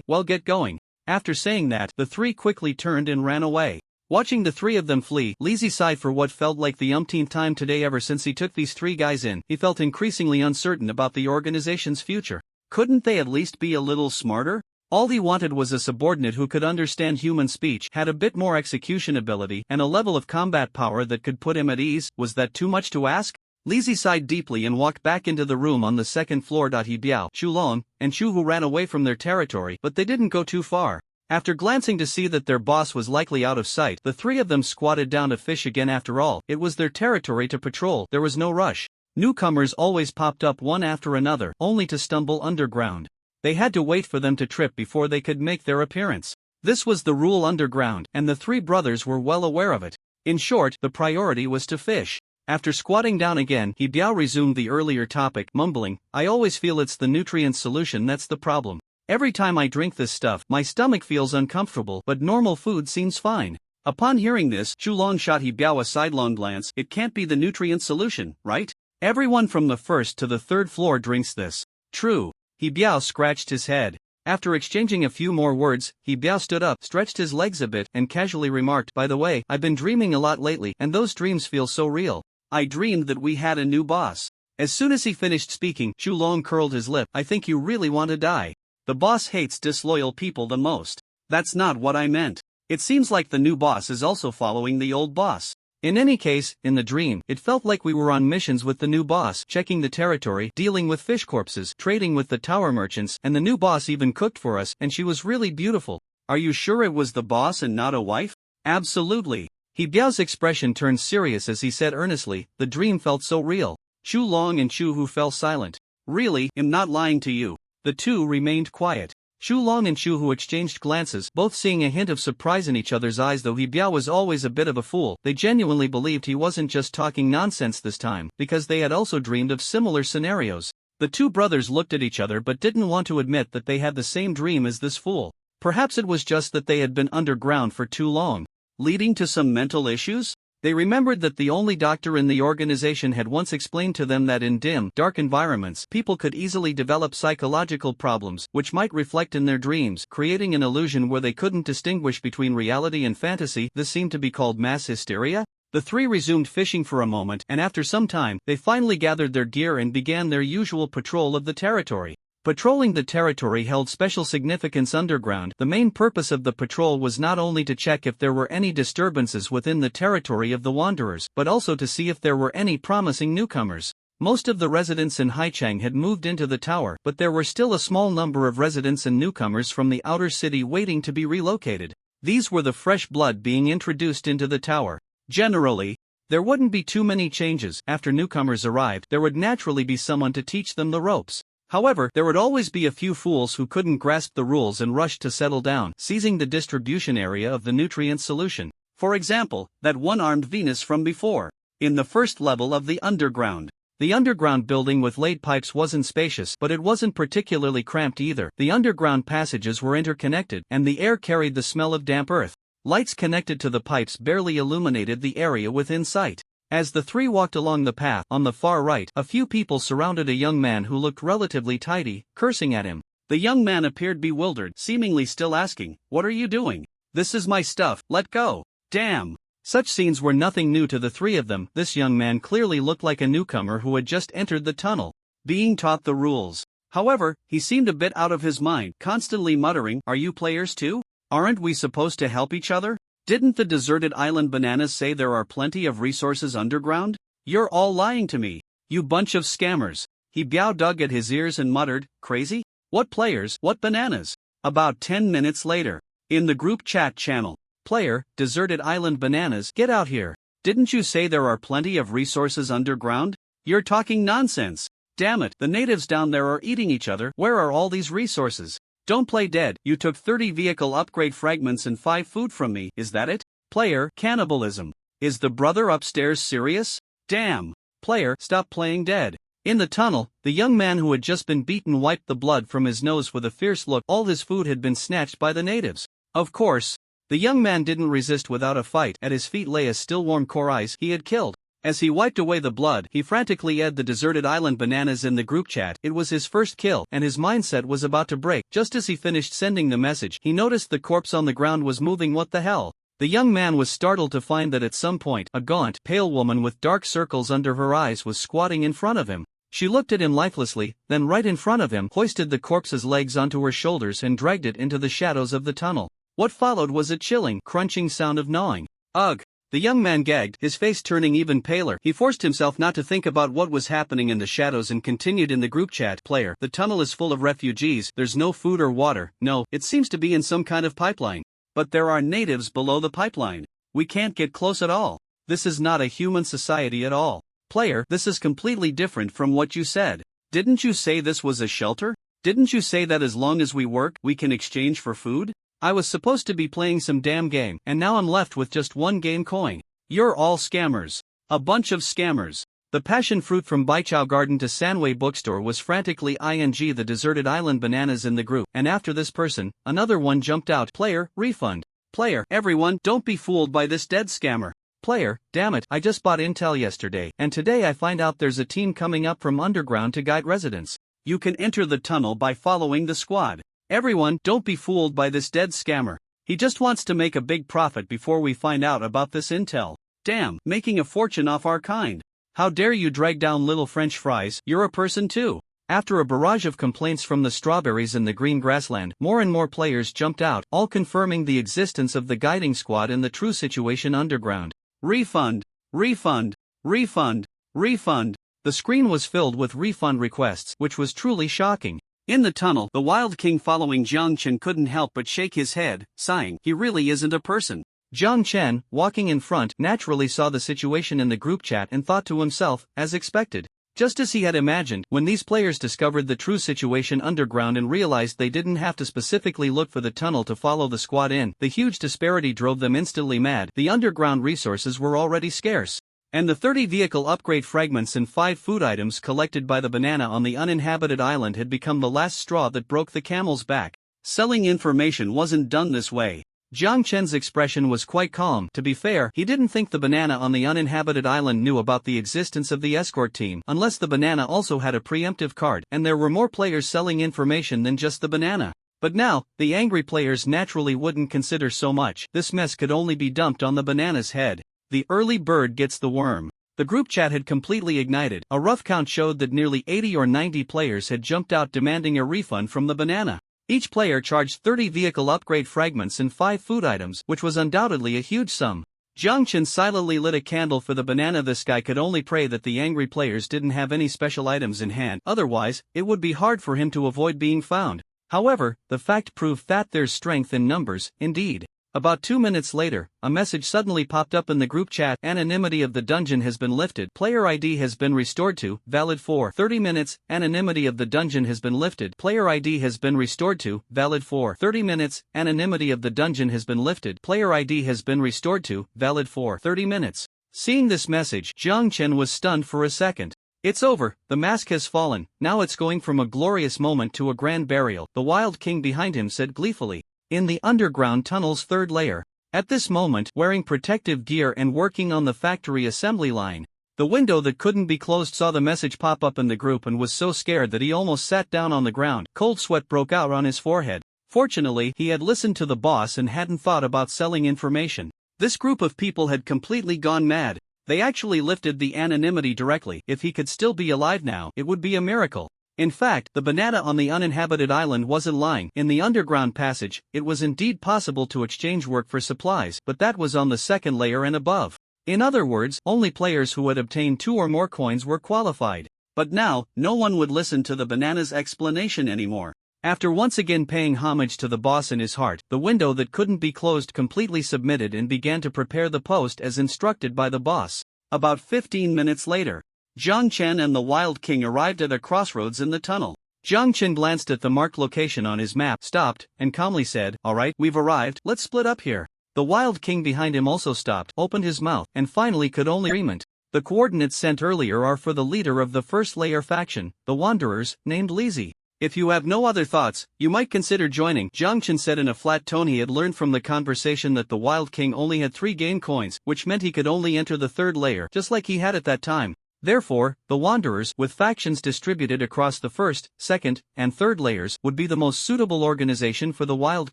well get going. After saying that, the three quickly turned and ran away. Watching the three of them flee, Lizzie sighed for what felt like the umpteenth time today ever since he took these three guys in. He felt increasingly uncertain about the organization's future. Couldn't they at least be a little smarter? All he wanted was a subordinate who could understand human speech, had a bit more execution ability, and a level of combat power that could put him at ease. Was that too much to ask? Lizzie sighed deeply and walked back into the room on the second floor. He Biao, Chulong, and Chu who ran away from their territory, but they didn't go too far. After glancing to see that their boss was likely out of sight, the three of them squatted down to fish again. After all, it was their territory to patrol, there was no rush. Newcomers always popped up one after another, only to stumble underground. They had to wait for them to trip before they could make their appearance. This was the rule underground, and the three brothers were well aware of it. In short, the priority was to fish. After squatting down again, He Biao resumed the earlier topic, mumbling, I always feel it's the nutrient solution that's the problem. Every time I drink this stuff, my stomach feels uncomfortable, but normal food seems fine. Upon hearing this, Chulong shot He Biao a sidelong glance. It can't be the nutrient solution, right? Everyone from the first to the third floor drinks this. True. He Biao scratched his head. After exchanging a few more words, He Biao stood up, stretched his legs a bit, and casually remarked, by the way, I've been dreaming a lot lately, and those dreams feel so real. I dreamed that we had a new boss. As soon as he finished speaking, Chulong curled his lip. I think you really want to die. The boss hates disloyal people the most. That's not what I meant. It seems like the new boss is also following the old boss. In any case, in the dream, it felt like we were on missions with the new boss, checking the territory, dealing with fish corpses, trading with the tower merchants, and the new boss even cooked for us, and she was really beautiful. Are you sure it was the boss and not a wife? Absolutely. He Biao's expression turned serious as he said earnestly, the dream felt so real. Chu Long and Chu Hu fell silent. Really, I'm not lying to you. The two remained quiet. Chu Long and Chu Hu exchanged glances, both seeing a hint of surprise in each other's eyes. Though He Biao was always a bit of a fool, they genuinely believed he wasn't just talking nonsense this time, because they had also dreamed of similar scenarios. The two brothers looked at each other but didn't want to admit that they had the same dream as this fool. Perhaps it was just that they had been underground for too long, leading to some mental issues? They remembered that the only doctor in the organization had once explained to them that in dim, dark environments, people could easily develop psychological problems, which might reflect in their dreams, creating an illusion where they couldn't distinguish between reality and fantasy. This seemed to be called mass hysteria. The three resumed fishing for a moment, and after some time, they finally gathered their gear and began their usual patrol of the territory. Patrolling the territory held special significance underground. The main purpose of the patrol was not only to check if there were any disturbances within the territory of the Wanderers, but also to see if there were any promising newcomers. Most of the residents in Haichang had moved into the tower, but there were still a small number of residents and newcomers from the outer city waiting to be relocated. These were the fresh blood being introduced into the tower. Generally, there wouldn't be too many changes. After newcomers arrived, there would naturally be someone to teach them the ropes. However, there would always be a few fools who couldn't grasp the rules and rushed to settle down, seizing the distribution area of the nutrient solution. For example, that one-armed Venus from before. In the first level of the underground building with laid pipes wasn't spacious, but it wasn't particularly cramped either. The underground passages were interconnected, and the air carried the smell of damp earth. Lights connected to the pipes barely illuminated the area within sight. As the three walked along the path, on the far right, a few people surrounded a young man who looked relatively tidy, cursing at him. The young man appeared bewildered, seemingly still asking, "What are you doing?" "This is my stuff, let go." "Damn." Such scenes were nothing new to the three of them. This young man clearly looked like a newcomer who had just entered the tunnel, being taught the rules. However, he seemed a bit out of his mind, constantly muttering, "Are you players too? Aren't we supposed to help each other? Didn't the deserted island bananas say there are plenty of resources underground? You're all lying to me, you bunch of scammers." He Biao dug at his ears and muttered, "Crazy? What players, what bananas?" About 10 minutes later, in the group chat channel, "Player, deserted island bananas, get out here. Didn't you say there are plenty of resources underground? You're talking nonsense. Damn it, the natives down there are eating each other. Where are all these resources? Don't play dead. You took 30 vehicle upgrade fragments and 5 food from me, is that it?" Player, cannibalism. Is the brother upstairs serious? Damn. Player, stop playing dead. In the tunnel, the young man who had just been beaten wiped the blood from his nose with a fierce look. All his food had been snatched by the natives. Of course, the young man didn't resist without a fight. At his feet lay a still warm core eyes he had killed. As he wiped away the blood, he frantically ate the deserted island bananas in the group chat. It was his first kill, and his mindset was about to break. Just as he finished sending the message, he noticed the corpse on the ground was moving. What the hell? The young man was startled to find that at some point, a gaunt, pale woman with dark circles under her eyes was squatting in front of him. She looked at him lifelessly, then right in front of him hoisted the corpse's legs onto her shoulders and dragged it into the shadows of the tunnel. What followed was a chilling, crunching sound of gnawing. Ugh! The young man gagged, his face turning even paler. He forced himself not to think about what was happening in the shadows and continued in the group chat. Player, the tunnel is full of refugees. There's no food or water. No, it seems to be in some kind of pipeline. But there are natives below the pipeline. We can't get close at all. This is not a human society at all. Player, this is completely different from what you said. Didn't you say this was a shelter? Didn't you say that as long as we work, we can exchange for food? I was supposed to be playing some damn game, and now I'm left with just one game coin. You're all scammers. A bunch of scammers. The passion fruit from Baichao Garden to Sanway Bookstore was frantically ing the deserted island bananas in the group, and after this person, another one jumped out. Player, refund. Player, everyone, don't be fooled by this dead scammer. Player, damn it, I just bought intel yesterday, and today I find out there's a team coming up from underground to guide residents. You can enter the tunnel by following the squad. Everyone, don't be fooled by this dead scammer. He just wants to make a big profit before we find out about this intel. Damn, making a fortune off our kind. How dare you drag down little French fries, you're a person too. After a barrage of complaints from the strawberries in the green grassland, more and more players jumped out, all confirming the existence of the guiding squad in the true situation underground. Refund, refund, refund, refund. The screen was filled with refund requests, which was truly shocking. In the tunnel, the Wild King following Jiang Chen couldn't help but shake his head, sighing, he really isn't a person. Jiang Chen, walking in front, naturally saw the situation in the group chat and thought to himself, as expected. Just as he had imagined, when these players discovered the true situation underground and realized they didn't have to specifically look for the tunnel to follow the squad in, the huge disparity drove them instantly mad. The underground resources were already scarce. And the 30 vehicle upgrade fragments and 5 food items collected by the banana on the uninhabited island had become the last straw that broke the camel's back. Selling information wasn't done this way. Jiang Chen's expression was quite calm. To be fair, he didn't think the banana on the uninhabited island knew about the existence of the escort team, unless the banana also had a preemptive card, and there were more players selling information than just the banana. But now, the angry players naturally wouldn't consider so much. This mess could only be dumped on the banana's head. The early bird gets the worm. The group chat had completely ignited. A rough count showed that nearly 80 or 90 players had jumped out demanding a refund from the banana. Each player charged 30 vehicle upgrade fragments and 5 food items, which was undoubtedly a huge sum. Jiang Chen silently lit a candle for the banana. This guy could only pray that the angry players didn't have any special items in hand, otherwise, it would be hard for him to avoid being found. However, the fact proved that there's strength in numbers, indeed. About 2 minutes later, a message suddenly popped up in the group chat. Anonymity of the dungeon has been lifted. Player ID has been restored to, valid for 30 minutes. Anonymity of the dungeon has been lifted. Player ID has been restored to, valid for 30 minutes. Anonymity of the dungeon has been lifted. Player ID has been restored to, valid for 30 minutes. Seeing this message, Jiang Chen was stunned for a second. It's over, the mask has fallen, now it's going from a glorious moment to a grand burial, the Wild King behind him said gleefully. In the underground tunnel's third layer. At this moment, wearing protective gear and working on the factory assembly line, the window that couldn't be closed saw the message pop up in the group and was so scared that he almost sat down on the ground. Cold sweat broke out on his forehead. Fortunately, he had listened to the boss and hadn't thought about selling information. This group of people had completely gone mad. They actually lifted the anonymity directly. If he could still be alive now, it would be a miracle. In fact, the banana on the uninhabited island wasn't lying. In the underground passage, it was indeed possible to exchange work for supplies, but that was on the second layer and above. In other words, only players who had obtained 2 or more coins were qualified. But now, no one would listen to the banana's explanation anymore. After once again paying homage to the boss in his heart, the window that couldn't be closed completely submitted and began to prepare the post as instructed by the boss. About 15 minutes later, Jiang Chen and the Wild King arrived at a crossroads in the tunnel. Jiang Chen glanced at the marked location on his map, stopped, and calmly said, "Alright, we've arrived, let's split up here." The Wild King behind him also stopped, opened his mouth, and finally could only agreement. The coordinates sent earlier are for the leader of the first layer faction, the Wanderers, named Lizzie. If you have no other thoughts, you might consider joining, Jiang Chen said in a flat tone. He had learned from the conversation that the Wild King only had 3 game coins, which meant he could only enter the 3rd layer, just like he had at that time. Therefore, the Wanderers, with factions distributed across the 1st, 2nd, and 3rd layers, would be the most suitable organization for the Wild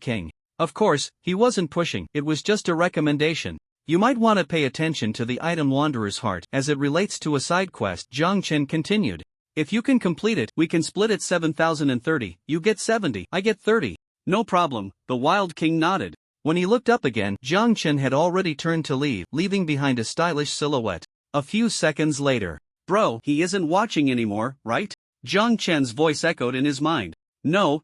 King. Of course, he wasn't pushing, it was just a recommendation. You might want to pay attention to the item Wanderer's Heart as it relates to a side quest, Jiang Chen continued. If you can complete it, we can split it 7,030, you get 70, I get 30. No problem, the Wild King nodded. When he looked up again, Jiang Chen had already turned to leave, leaving behind a stylish silhouette. A few seconds later. Bro, he isn't watching anymore, right? Jiang Chen's voice echoed in his mind. No.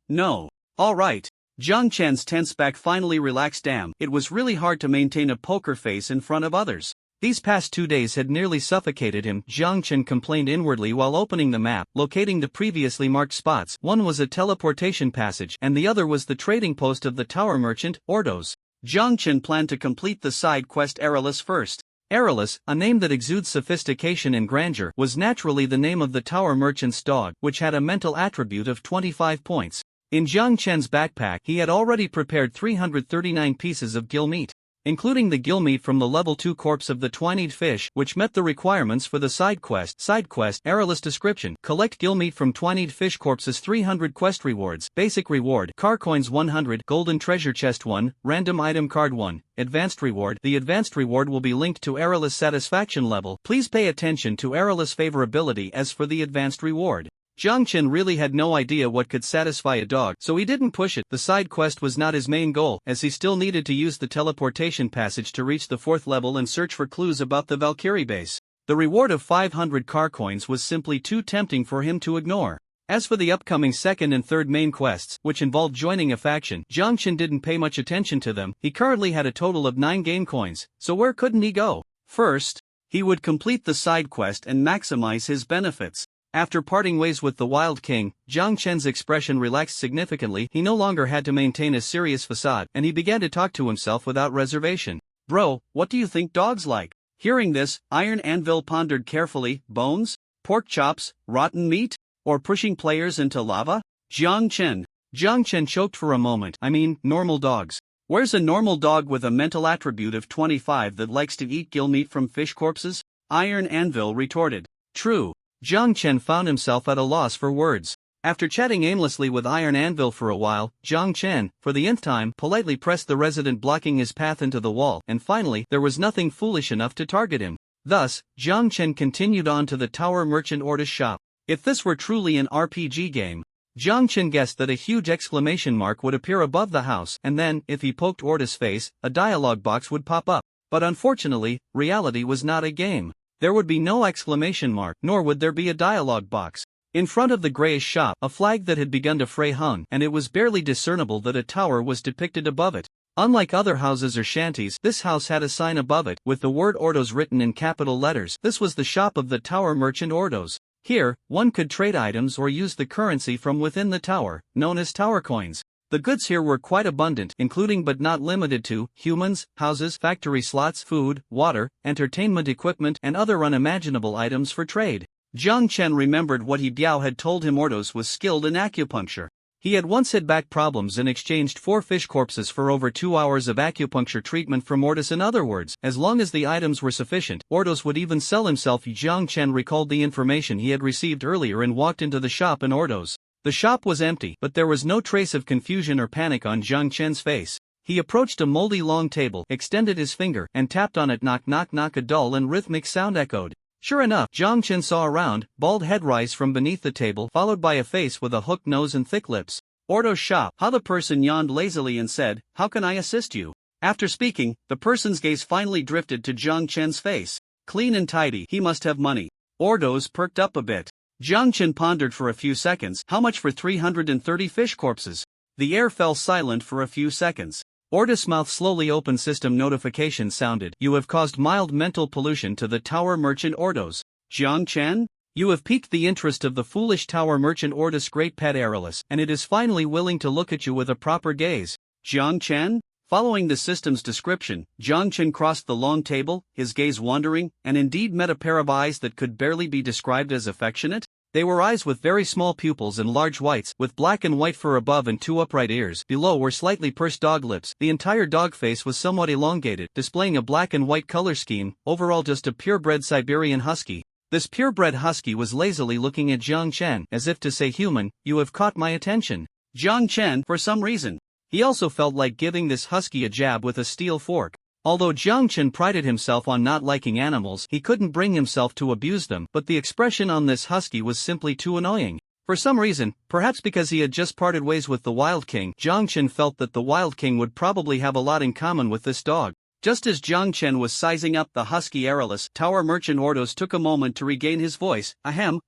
Alright. Jiang Chen's tense back finally relaxed. Damn, it was really hard to maintain a poker face in front of others. These past 2 days had nearly suffocated him, Jiang Chen complained inwardly while opening the map, locating the previously marked spots. One was a teleportation passage and the other was the trading post of the tower merchant, Ordos. Jiang Chen planned to complete the side quest Aerolus first. Aerolus, a name that exudes sophistication and grandeur, was naturally the name of the tower merchant's dog, which had a mental attribute of 25 points. In Jiang Chen's backpack he had already prepared 339 pieces of gill meat, including the gill meat from the level 2 corpse of the twined fish, which met the requirements for the side quest. Aerolus description: collect gill meat from twined fish corpses. 300 quest rewards. Basic reward: car coins 100, golden treasure chest 1, random item card 1. Advanced reward: the advanced reward will be linked to Aerolus satisfaction level. Please pay attention to Aerolus favorability as for the advanced reward. Jiang Chen really had no idea what could satisfy a dog, so he didn't push it. The side quest was not his main goal, as he still needed to use the teleportation passage to reach the 4th level and search for clues about the Valkyrie base. The reward of 500 car coins was simply too tempting for him to ignore. As for the upcoming 2nd and 3rd main quests, which involved joining a faction, Jiang Chen didn't pay much attention to them. He currently had a total of 9 game coins, so where couldn't he go? First, he would complete the side quest and maximize his benefits. After parting ways with the Wild King, Jiang Chen's expression relaxed significantly. He no longer had to maintain a serious facade, and he began to talk to himself without reservation. Bro, what do you think dogs like? Hearing this, Iron Anvil pondered carefully. Bones? Pork chops? Rotten meat? Or pushing players into lava? Jiang Chen choked for a moment. I mean, normal dogs. Where's a normal dog with a mental attribute of 25 that likes to eat gill meat from fish corpses? Iron Anvil retorted. True. Jiang Chen found himself at a loss for words. After chatting aimlessly with Iron Anvil for a while, Jiang Chen, for the nth time, politely pressed the resident blocking his path into the wall, and finally, there was nothing foolish enough to target him. Thus, Jiang Chen continued on to the tower merchant Ordos shop. If this were truly an RPG game, Jiang Chen guessed that a huge exclamation mark would appear above the house, and then, if he poked Ordos' face, a dialogue box would pop up. But unfortunately, reality was not a game. There would be no exclamation mark, nor would there be a dialogue box. In front of the grayish shop, a flag that had begun to fray hung, and it was barely discernible that a tower was depicted above it. Unlike other houses or shanties, this house had a sign above it, with the word Ordos written in capital letters. This was the shop of the tower merchant Ordos. Here, one could trade items or use the currency from within the tower, known as tower coins. The goods here were quite abundant, including but not limited to humans, houses, factory slots, food, water, entertainment equipment, and other unimaginable items for trade. Jiang Chen remembered what He Biao had told him. Ordos was skilled in acupuncture. He had once had back problems and exchanged 4 fish corpses for over 2 hours of acupuncture treatment from Ordos. In other words, as long as the items were sufficient, Ordos would even sell himself. Jiang Chen recalled the information he had received earlier and walked into the shop in Ordos. The shop was empty, but there was no trace of confusion or panic on Jiang Chen's face. He approached a moldy long table, extended his finger, and tapped on it. Knock knock knock. A dull and rhythmic sound echoed. Sure enough, Jiang Chen saw a round, bald head rise from beneath the table, followed by a face with a hooked nose and thick lips. Ordos shop. How? The person yawned lazily and said, "How can I assist you?" After speaking, the person's gaze finally drifted to Jiang Chen's face. Clean and tidy, he must have money. Ordos perked up a bit. Jiang Chen pondered for a few seconds. How much for 330 fish corpses? The air fell silent for a few seconds. Ordos' mouth slowly opened. System notification sounded. You have caused mild mental pollution to the tower merchant Ordos. Jiang Chen? You have piqued the interest of the foolish tower merchant Ordos' great pet Aerolus, and it is finally willing to look at you with a proper gaze. Jiang Chen? Following the system's description, Jiang Chen crossed the long table, his gaze wandering, and indeed met a pair of eyes that could barely be described as affectionate. They were eyes with very small pupils and large whites, with black and white fur above and two upright ears. Below were slightly pursed dog lips. The entire dog face was somewhat elongated, displaying a black and white color scheme, overall just a purebred Siberian husky. This purebred husky was lazily looking at Jiang Chen, as if to say, "Human, you have caught my attention." Jiang Chen, for some reason, he also felt like giving this husky a jab with a steel fork. Although Jiang Chen prided himself on not liking animals, he couldn't bring himself to abuse them, but the expression on this husky was simply too annoying. For some reason, perhaps because he had just parted ways with the Wild King, Jiang Chen felt that the Wild King would probably have a lot in common with this dog. Just as Jiang Chen was sizing up the husky airless, tower merchant Ordos took a moment to regain his voice. Ahem.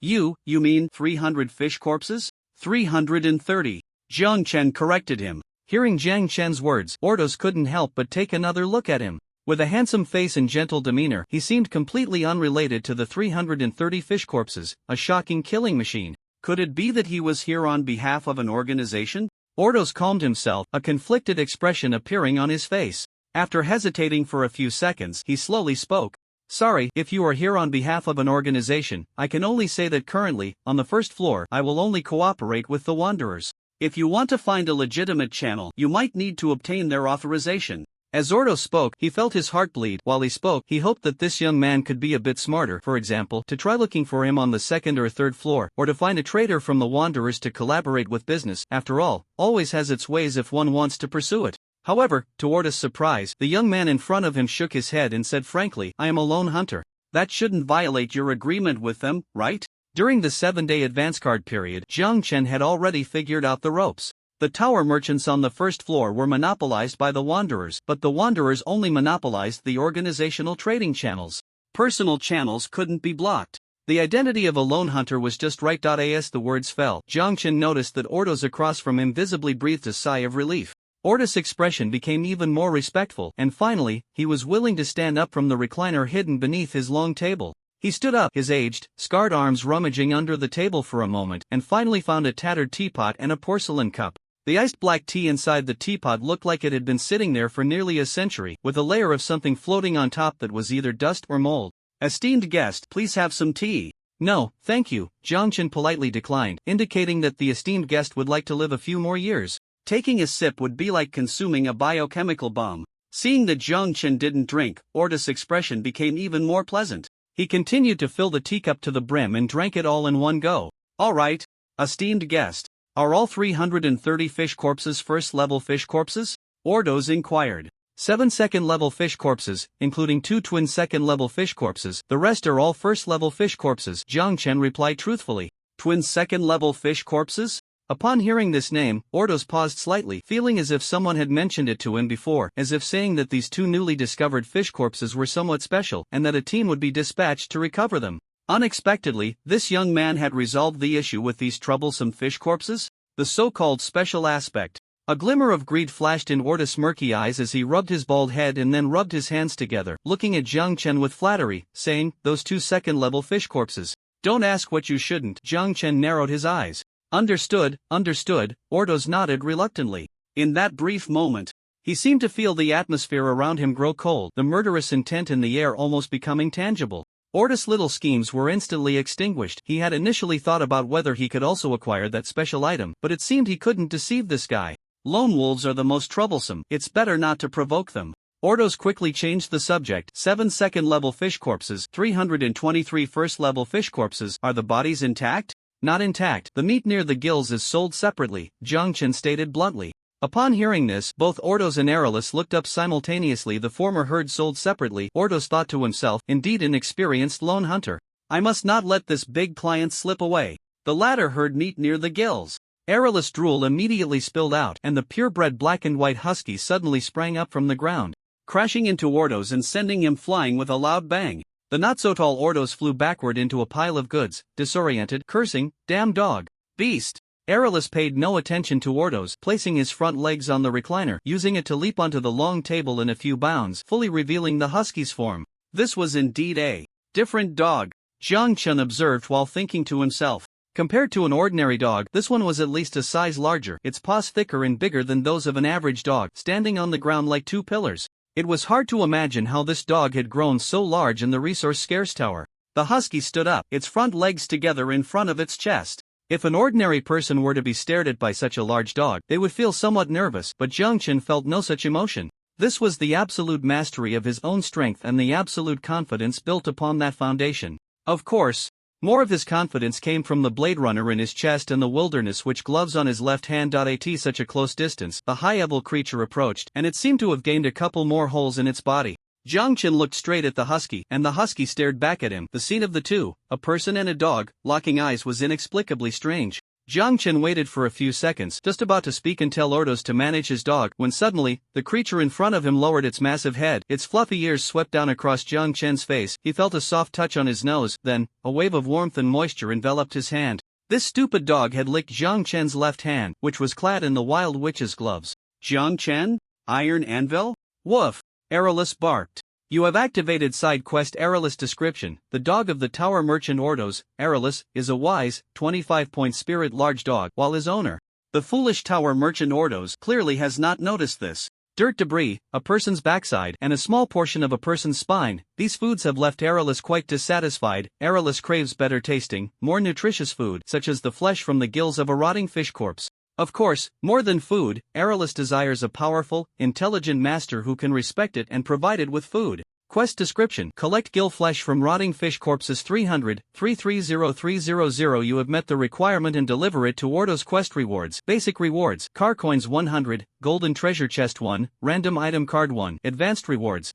You mean 300 fish corpses? 330. Jiang Chen corrected him. Hearing Jiang Chen's words, Ordos couldn't help but take another look at him. With a handsome face and gentle demeanor, he seemed completely unrelated to the 330 fish corpses, a shocking killing machine. Could it be that he was here on behalf of an organization? Ordos calmed himself, a conflicted expression appearing on his face. After hesitating for a few seconds, he slowly spoke. Sorry, if you are here on behalf of an organization, I can only say that currently, on the first floor, I will only cooperate with the Wanderers. If you want to find a legitimate channel, you might need to obtain their authorization. As Ordos spoke, he felt his heart bleed. While he spoke, he hoped that this young man could be a bit smarter, for example, to try looking for him on the second or third floor, or to find a trader from the Wanderers to collaborate with business. After all, always has its ways if one wants to pursue it. However, to Ordos' surprise, the young man in front of him shook his head and said frankly, I am a lone hunter. That shouldn't violate your agreement with them, right? During the 7-day advance card period, Jiang Chen had already figured out the ropes. The tower merchants on the first floor were monopolized by the Wanderers, but the Wanderers only monopolized the organizational trading channels. Personal channels couldn't be blocked. The identity of a lone hunter was just right. As the words fell, Jiang Chen noticed that Ordos across from him visibly breathed a sigh of relief. Ordos' expression became even more respectful, and finally, he was willing to stand up from the recliner hidden beneath his long table. He stood up, his aged, scarred arms rummaging under the table for a moment, and finally found a tattered teapot and a porcelain cup. The iced black tea inside the teapot looked like it had been sitting there for nearly a century, with a layer of something floating on top that was either dust or mold. Esteemed guest, please have some tea. No, thank you, Jiang Chen politely declined, indicating that the esteemed guest would like to live a few more years. Taking a sip would be like consuming a biochemical bomb. Seeing that Jiang Chen didn't drink, Ordos' expression became even more pleasant. He continued to fill the teacup to the brim and drank it all in one go. All right, esteemed guest. Are all 330 fish corpses first-level fish corpses? Ordos inquired. 7 second-level fish corpses, including 2 twin second-level fish corpses. The rest are all first-level fish corpses, Jiang Chen replied truthfully. Twin second-level fish corpses? Upon hearing this name, Ordos paused slightly, feeling as if someone had mentioned it to him before, as if saying that these 2 newly discovered fish corpses were somewhat special, and that a team would be dispatched to recover them. Unexpectedly, this young man had resolved the issue with these troublesome fish corpses? The so-called special aspect. A glimmer of greed flashed in Ordos' murky eyes as he rubbed his bald head and then rubbed his hands together, looking at Jiang Chen with flattery, saying, those 2 second-level fish corpses. Don't ask what you shouldn't. Jiang Chen narrowed his eyes. Understood, Ordos nodded reluctantly. In that brief moment, he seemed to feel the atmosphere around him grow cold, the murderous intent in the air almost becoming tangible. Ordos' little schemes were instantly extinguished. He had initially thought about whether he could also acquire that special item, but it seemed he couldn't deceive this guy. Lone wolves are the most troublesome, it's better not to provoke them. Ordos quickly changed the subject. 7 second-level fish corpses, 323 first-level fish corpses. Are the bodies intact? Not intact. The meat near the gills is sold separately, Jiang Chen stated bluntly. Upon hearing this, both Ordos and Aerolas looked up simultaneously. The former herd sold separately. Ordos thought to himself, indeed an experienced lone hunter. I must not let this big client slip away. The latter herd meat near the gills. Aerolas' drool immediately spilled out, and the purebred black and white husky suddenly sprang up from the ground, crashing into Ordos and sending him flying with a loud bang. The not-so-tall Ordos flew backward into a pile of goods, disoriented, cursing, damn dog, beast. Aerolas paid no attention to Ordos, placing his front legs on the recliner, using it to leap onto the long table in a few bounds, fully revealing the husky's form. This was indeed a different dog, Jiang Chen observed while thinking to himself. Compared to an ordinary dog, this one was at least a size larger, its paws thicker and bigger than those of an average dog, standing on the ground like 2 pillars. It was hard to imagine how this dog had grown so large in the resource-scarce tower. The husky stood up, its front legs together in front of its chest. If an ordinary person were to be stared at by such a large dog, they would feel somewhat nervous, but Jiang Chen felt no such emotion. This was the absolute mastery of his own strength and the absolute confidence built upon that foundation. Of course, more of his confidence came from the Blade Runner in his chest and the wilderness which gloves on his left hand. At such a close distance, the high-level creature approached, and it seemed to have gained a couple more holes in its body. Jiang Chen looked straight at the husky, and the husky stared back at him. The scene of the two, a person and a dog, locking eyes was inexplicably strange. Jiang Chen waited for a few seconds, just about to speak and tell orders to manage his dog, when suddenly, the creature in front of him lowered its massive head, its fluffy ears swept down across Jiang Chen's face, he felt a soft touch on his nose, then, a wave of warmth and moisture enveloped his hand. This stupid dog had licked Jiang Chen's left hand, which was clad in the Wild Witch's gloves. Jiang Chen? Iron Anvil? Woof! Aerolus barked. You have activated side quest Aerolus description. The dog of the tower merchant Ordos, Aerolus, is a wise, 25-point spirit large dog, while his owner, the foolish tower merchant Ordos, clearly has not noticed this. Dirt debris, a person's backside, and a small portion of a person's spine, these foods have left Aerolus quite dissatisfied. Aerolus craves better tasting, more nutritious food, such as the flesh from the gills of a rotting fish corpse. Of course, more than food, Aerolus desires a powerful, intelligent master who can respect it and provide it with food. Quest description: collect gill flesh from rotting fish corpses 300-330300. You have met the requirement and deliver it to Ordos. Quest rewards: basic rewards, car coins 100, golden treasure chest 1, random item card 1. Advanced rewards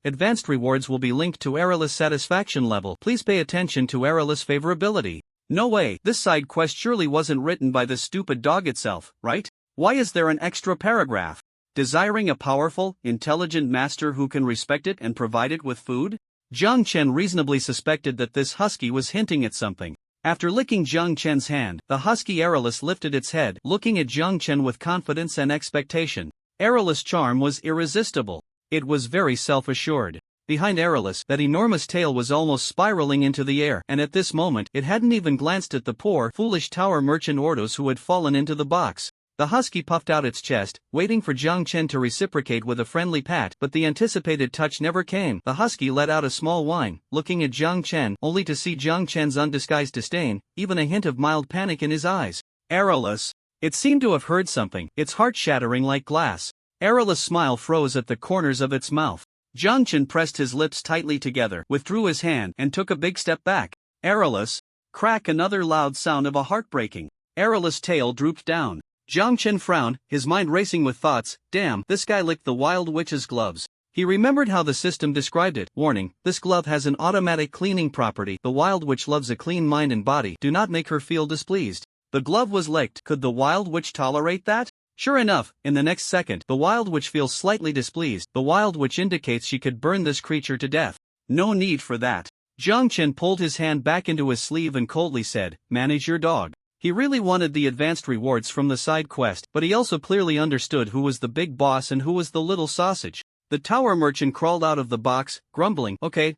will be linked to Aerolus satisfaction level. Please pay attention to Aerolus favorability. No way, this side quest surely wasn't written by this stupid dog itself, right? Why is there an extra paragraph? Desiring a powerful, intelligent master who can respect it and provide it with food? Jiang Chen reasonably suspected that this husky was hinting at something. After licking Jiang Chen's hand, the husky Aerolus lifted its head, looking at Jiang Chen with confidence and expectation. Aerolus' charm was irresistible. It was very self-assured. Behind Aerolus, that enormous tail was almost spiraling into the air, and at this moment, it hadn't even glanced at the poor, foolish tower merchant Ordos who had fallen into the box. The husky puffed out its chest, waiting for Jiang Chen to reciprocate with a friendly pat, but the anticipated touch never came. The husky let out a small whine, looking at Jiang Chen, only to see Jiang Chen's undisguised disdain, even a hint of mild panic in his eyes. Aerolus. It seemed to have heard something, its heart shattering like glass. Aerolus' smile froze at the corners of its mouth. Jiang Chen pressed his lips tightly together, withdrew his hand, and took a big step back. Aerolus. Crack! Another loud sound of a heartbreaking. Aerolus' tail drooped down. Jiang Chen frowned, his mind racing with thoughts. Damn, this guy licked the Wild Witch's gloves. He remembered how the system described it. Warning, this glove has an automatic cleaning property. The Wild Witch loves a clean mind and body. Do not make her feel displeased. The glove was licked. Could the Wild Witch tolerate that? Sure enough, in the next second, the Wild Witch feels slightly displeased. The Wild Witch indicates she could burn this creature to death. No need for that. Jiang Chen pulled his hand back into his sleeve and coldly said, manage your dog. He really wanted the advanced rewards from the side quest, but he also clearly understood who was the big boss and who was the little sausage. The tower merchant crawled out of the box, grumbling, okay,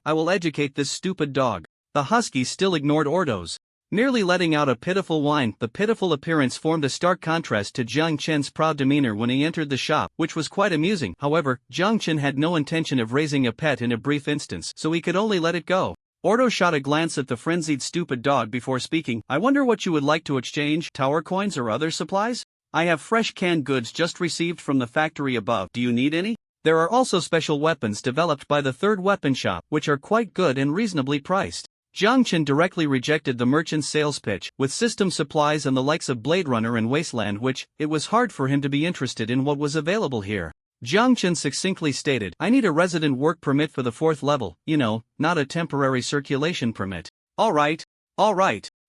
I will educate this stupid dog. The husky still ignored Ordos. Merely letting out a pitiful whine, the pitiful appearance formed a stark contrast to Jiang Chen's proud demeanor when he entered the shop, which was quite amusing. However, Jiang Chen had no intention of raising a pet in a brief instance, so he could only let it go. Ordo shot a glance at the frenzied stupid dog before speaking. I wonder what you would like to exchange, tower coins or other supplies? I have fresh canned goods just received from the factory above. Do you need any? There are also special weapons developed by the third weapon shop, which are quite good and reasonably priced. Jiang Chen directly rejected the merchant's sales pitch. With system supplies and the likes of Blade Runner and Wasteland, which, it was hard for him to be interested in what was available here. Jiang Chen succinctly stated, I need a resident work permit for the 4th level, not a temporary circulation permit. Alright.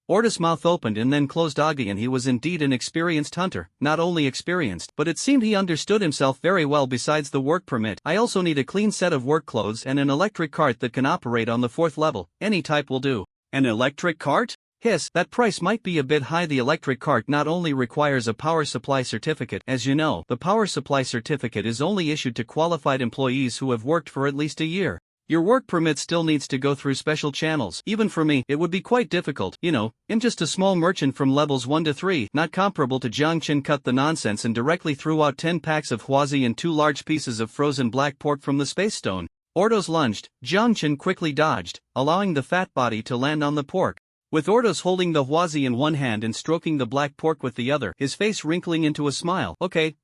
Ordos' mouth opened and then closed again. He was indeed an experienced hunter, not only experienced, but it seemed he understood himself very well. Besides the work permit, I also need a clean set of work clothes and an electric cart that can operate on the 4th level. Any type will do. An electric cart? Hiss, that price might be a bit high. The electric cart not only requires a power supply certificate, as you know, the power supply certificate is only issued to qualified employees who have worked for at least a year. Your work permit still needs to go through special channels. Even for me, it would be quite difficult, I'm just a small merchant from levels 1 to 3, not comparable to Jiang Chen. Cut the nonsense and directly threw out 10 packs of huazi and 2 large pieces of frozen black pork from the space stone. Ordos lunged, Jiang Chen quickly dodged, allowing the fat body to land on the pork. With Ordos holding the huazi in one hand and stroking the black pork with the other, his face wrinkling into a smile. Okay,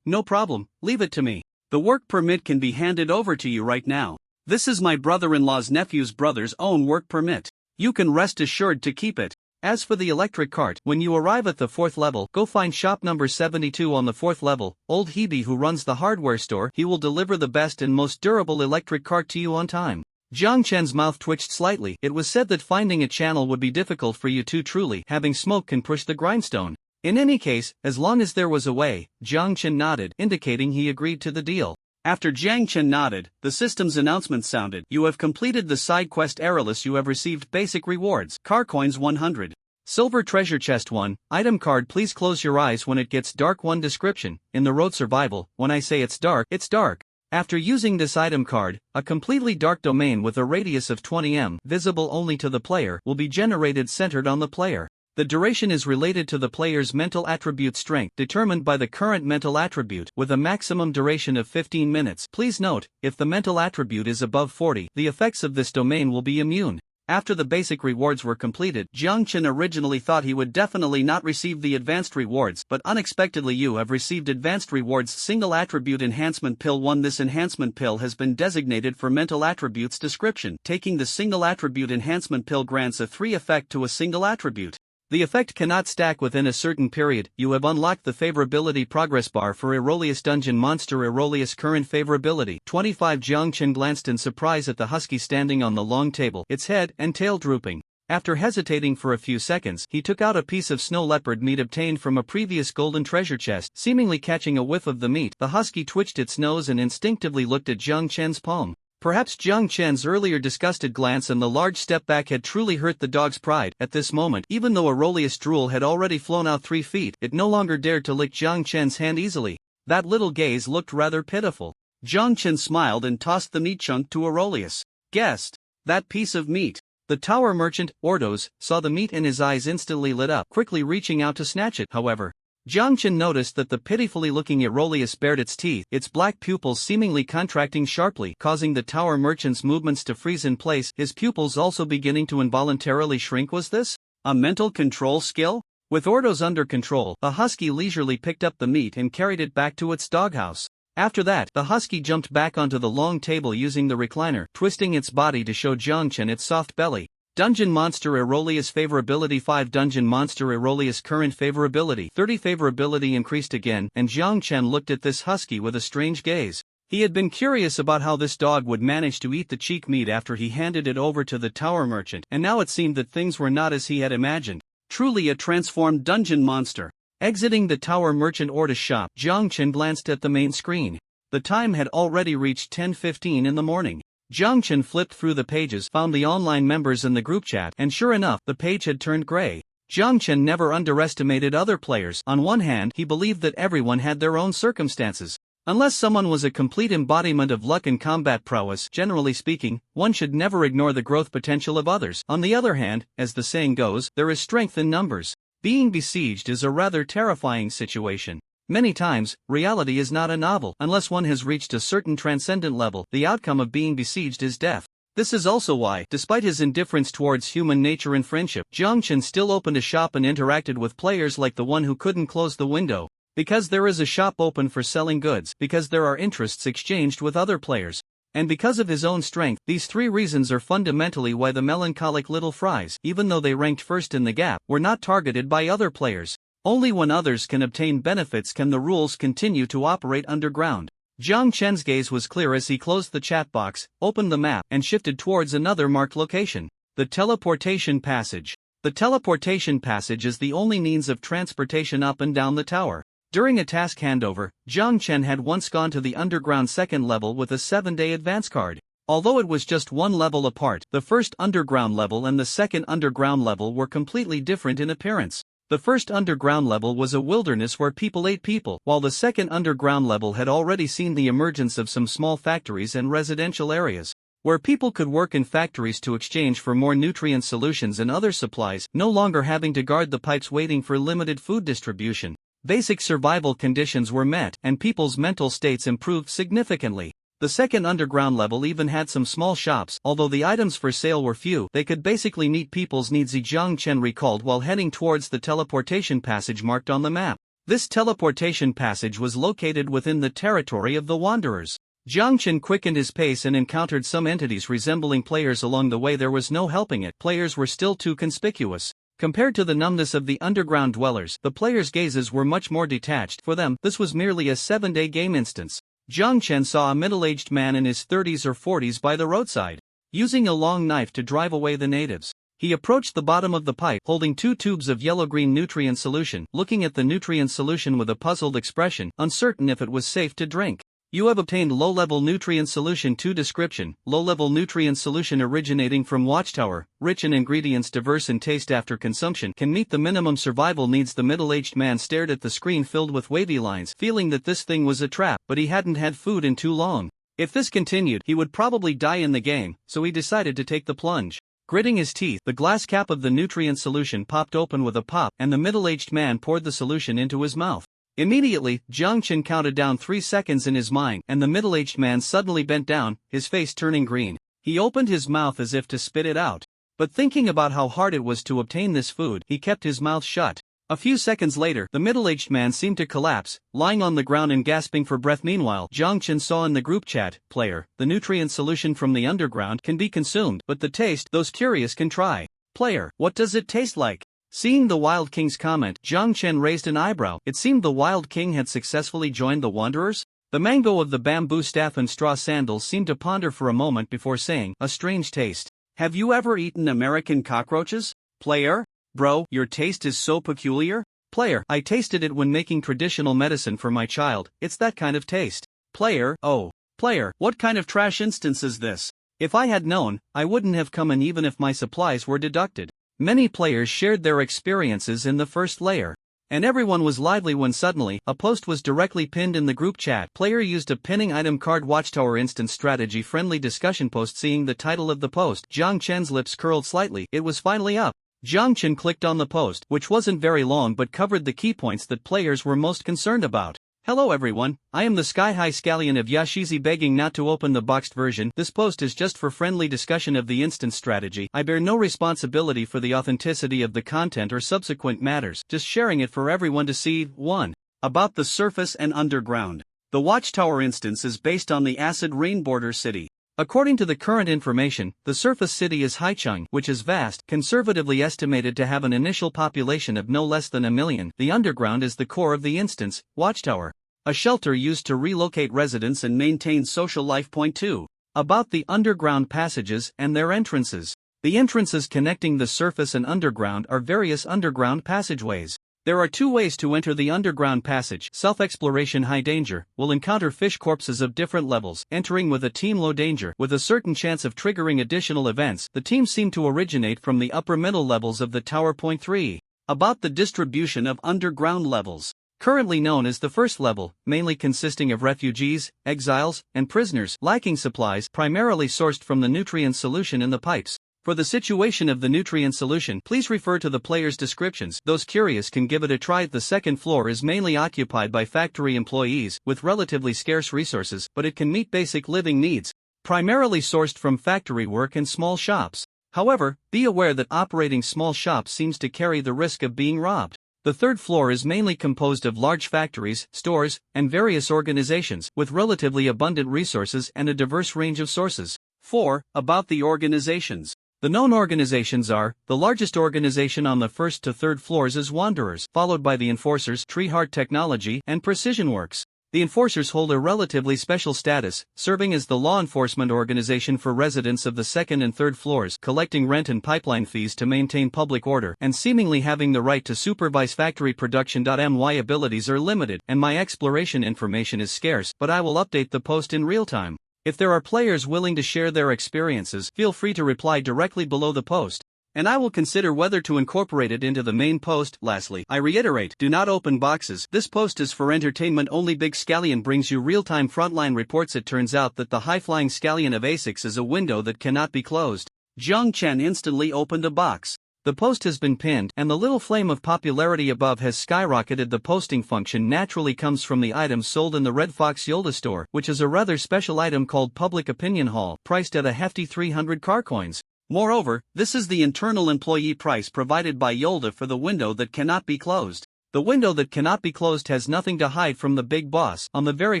no problem, leave it to me. The work permit can be handed over to you right now. This is my brother-in-law's nephew's brother's own work permit. You can rest assured to keep it. As for the electric cart, when you arrive at the 4th level, go find shop number 72 on the 4th level. Old Hebe who runs the hardware store, he will deliver the best and most durable electric cart to you on time. Jiang Chen's mouth twitched slightly. It was said that finding a channel would be difficult for you two. Truly, having smoke can push the grindstone. In any case, as long as there was a way, Jiang Chen nodded, indicating he agreed to the deal. After Jiang Chen nodded, the system's announcement sounded. You have completed the side quest Errorless. You have received basic rewards. Car coins 100. Silver treasure chest 1. Item card. Please close your eyes when it gets dark. 1 description. In the road survival, when I say it's dark, it's dark. After using this item card, a completely dark domain with a radius of 20 m, visible only to the player, will be generated centered on the player. The duration is related to the player's mental attribute strength, determined by the current mental attribute, with a maximum duration of 15 minutes. Please note, if the mental attribute is above 40, the effects of this domain will be immune. After the basic rewards were completed, Jiang Chen originally thought he would definitely not receive the advanced rewards, but unexpectedly you have received advanced rewards. Single attribute enhancement pill 1. This enhancement pill has been designated for mental attributes description. Taking the single attribute enhancement pill grants a 3 effect to a single attribute. The effect cannot stack within a certain period. You have unlocked the favorability progress bar for Aurelius Dungeon Monster. Aurelius current favorability 25. Jiang Chen glanced in surprise at the husky standing on the long table, its head and tail drooping. After hesitating for a few seconds, he took out a piece of snow leopard meat obtained from a previous golden treasure chest. Seemingly catching a whiff of the meat, the husky twitched its nose and instinctively looked at Jiang Chen's palm. Perhaps Jiang Chen's earlier disgusted glance and the large step back had truly hurt the dog's pride. At this moment, even though Aurelius' drool had already flown out 3 feet, it no longer dared to lick Jiang Chen's hand easily. That little gaze looked rather pitiful. Jiang Chen smiled and tossed the meat chunk to Aurelius. Guessed. That piece of meat. The tower merchant, Ordos, saw the meat and his eyes instantly lit up, quickly reaching out to snatch it. However, Jiang Chen noticed that the pitifully looking Aurelius bared its teeth, its black pupils seemingly contracting sharply, causing the tower merchant's movements to freeze in place, his pupils also beginning to involuntarily shrink. Was this a mental control skill? With Ordos under control, the husky leisurely picked up the meat and carried it back to its doghouse. After that, the husky jumped back onto the long table using the recliner, twisting its body to show Jiang Chen its soft belly. Dungeon Monster Aurelius favorability 5. Dungeon Monster Aurelius current favorability 30. Favorability increased again, and Jiang Chen looked at this husky with a strange gaze. He had been curious about how this dog would manage to eat the cheek meat after he handed it over to the tower merchant, and now it seemed that things were not as he had imagined. Truly a transformed dungeon monster. Exiting the tower merchant Ordos shop, Jiang Chen glanced at the main screen. The time had already reached 10:15 in the morning. Jiang Chen flipped through the pages, found the online members in the group chat, and sure enough, the page had turned gray. Jiang Chen never underestimated other players. On one hand, he believed that everyone had their own circumstances. Unless someone was a complete embodiment of luck and combat prowess, generally speaking, one should never ignore the growth potential of others. On the other hand, as the saying goes, there is strength in numbers. Being besieged is a rather terrifying situation. Many times, reality is not a novel. Unless one has reached a certain transcendent level, the outcome of being besieged is death. This is also why, despite his indifference towards human nature and friendship, Jiang Chen still opened a shop and interacted with players like the one who couldn't close the window. Because there is a shop open for selling goods, because there are interests exchanged with other players, and because of his own strength. These 3 reasons are fundamentally why the melancholic little fries, even though they ranked first in the gap, were not targeted by other players. Only when others can obtain benefits can the rules continue to operate underground. Jiang Chen's gaze was clear as he closed the chat box, opened the map, and shifted towards another marked location. The teleportation passage. The teleportation passage is the only means of transportation up and down the tower. During a task handover, Jiang Chen had once gone to the underground 2nd level with a 7-day advance card. Although it was just 1 level apart, the first underground level and the second underground level were completely different in appearance. The first underground level was a wilderness where people ate people, while the second underground level had already seen the emergence of some small factories and residential areas, where people could work in factories to exchange for more nutrient solutions and other supplies, no longer having to guard the pipes waiting for limited food distribution. Basic survival conditions were met, and people's mental states improved significantly. The second underground level even had some small shops. Although the items for sale were few, they could basically meet people's needs, Jiang Chen recalled while heading towards the teleportation passage marked on the map. This teleportation passage was located within the territory of the Wanderers. Jiang Chen quickened his pace and encountered some entities resembling players along the way. There was no helping it. Players were still too conspicuous. Compared to the numbness of the underground dwellers, the players' gazes were much more detached. For them, this was merely a 7-day game instance. Jiang Chen saw a middle-aged man in his 30s or 40s by the roadside, using a long knife to drive away the natives. He approached the bottom of the pipe, holding 2 tubes of yellow-green nutrient solution, looking at the nutrient solution with a puzzled expression, uncertain if it was safe to drink. You have obtained low-level nutrient solution 2 description, low-level nutrient solution originating from Watchtower, rich in ingredients diverse in taste after consumption, can meet the minimum survival needs. The middle-aged man stared at the screen filled with wavy lines, feeling that this thing was a trap, but he hadn't had food in too long. If this continued, he would probably die in the game, so he decided to take the plunge. Gritting his teeth, the glass cap of the nutrient solution popped open with a pop, and the middle-aged man poured the solution into his mouth. Immediately, Jiang Chen counted down 3 seconds in his mind, and the middle-aged man suddenly bent down, his face turning green. He opened his mouth as if to spit it out. But thinking about how hard it was to obtain this food, he kept his mouth shut. A few seconds later, the middle-aged man seemed to collapse, lying on the ground and gasping for breath. Meanwhile, Jiang Chen saw in the group chat, "Player, the nutrient solution from the underground can be consumed, but the taste, those curious can try. Player, what does it taste like?" Seeing the Wild King's comment, Jiang Chen raised an eyebrow. It seemed the Wild King had successfully joined the Wanderers? The mango of the bamboo staff and straw sandals seemed to ponder for a moment before saying, "A strange taste. Have you ever eaten American cockroaches? Player? Bro, your taste is so peculiar? Player, I tasted it when making traditional medicine for my child, it's that kind of taste. Player, oh. Player, what kind of trash instance is this? If I had known, I wouldn't have come in even if my supplies were deducted." Many players shared their experiences in the first layer, and everyone was lively when suddenly, a post was directly pinned in the group chat. Player used a pinning item card Watchtower instant strategy friendly discussion post. Seeing the title of the post, Jiang Chen's lips curled slightly. It was finally up. Jiang Chen clicked on the post, which wasn't very long but covered the key points that players were most concerned about. "Hello everyone, I am the sky-high scallion of Yashizi begging not to open the boxed version. This post is just for friendly discussion of the instant strategy. I bear no responsibility for the authenticity of the content or subsequent matters, just sharing it for everyone to see." 1. About the surface and underground. The Watchtower instance is based on the acid rain border city. According to the current information, the surface city is Haicheng, which is vast, conservatively estimated to have an initial population of no less than 1 million. The underground is the core of the instance, Watchtower, a shelter used to relocate residents and maintain social life. 2. About the underground passages and their entrances. The entrances connecting the surface and underground are various underground passageways. There are 2 ways to enter the underground passage. Self-exploration: high danger, will encounter fish corpses of different levels. Entering with a team: low danger, with a certain chance of triggering additional events. The teams seem to originate from the upper middle levels of the tower. 3. About the distribution of underground levels. Currently known as the first level, mainly consisting of refugees, exiles, and prisoners, lacking supplies, primarily sourced from the nutrient solution in the pipes. For the situation of the nutrient solution, please refer to the player's descriptions. Those curious can give it a try. The second floor is mainly occupied by factory employees, with relatively scarce resources, but it can meet basic living needs, primarily sourced from factory work and small shops. However, be aware that operating small shops seems to carry the risk of being robbed. The third floor is mainly composed of large factories, stores, and various organizations, with relatively abundant resources and a diverse range of sources. 4. About the organizations. The known organizations are, the largest organization on the first to third floors is Wanderers, followed by the Enforcers, Treeheart Technology, and Precision Works. The Enforcers hold a relatively special status, serving as the law enforcement organization for residents of the second and third floors, collecting rent and pipeline fees to maintain public order, and seemingly having the right to supervise factory production. My abilities are limited, and my exploration information is scarce, but I will update the post in real time. If there are players willing to share their experiences, feel free to reply directly below the post, and I will consider whether to incorporate it into the main post. Lastly, I reiterate, do not open boxes. This post is for entertainment only. Big Scallion brings you real-time frontline reports. It turns out that the high-flying Scallion of ASICS is a window that cannot be closed. Jiang Chen instantly opened a box. The post has been pinned, and the little flame of popularity above has skyrocketed. The posting function naturally comes from the items sold in the Red Fox Yolda store, which is a rather special item called Public Opinion Hall, priced at a hefty 300 car coins. Moreover, this is the internal employee price provided by Yolda for the window that cannot be closed. The window that cannot be closed has nothing to hide from the big boss. On the very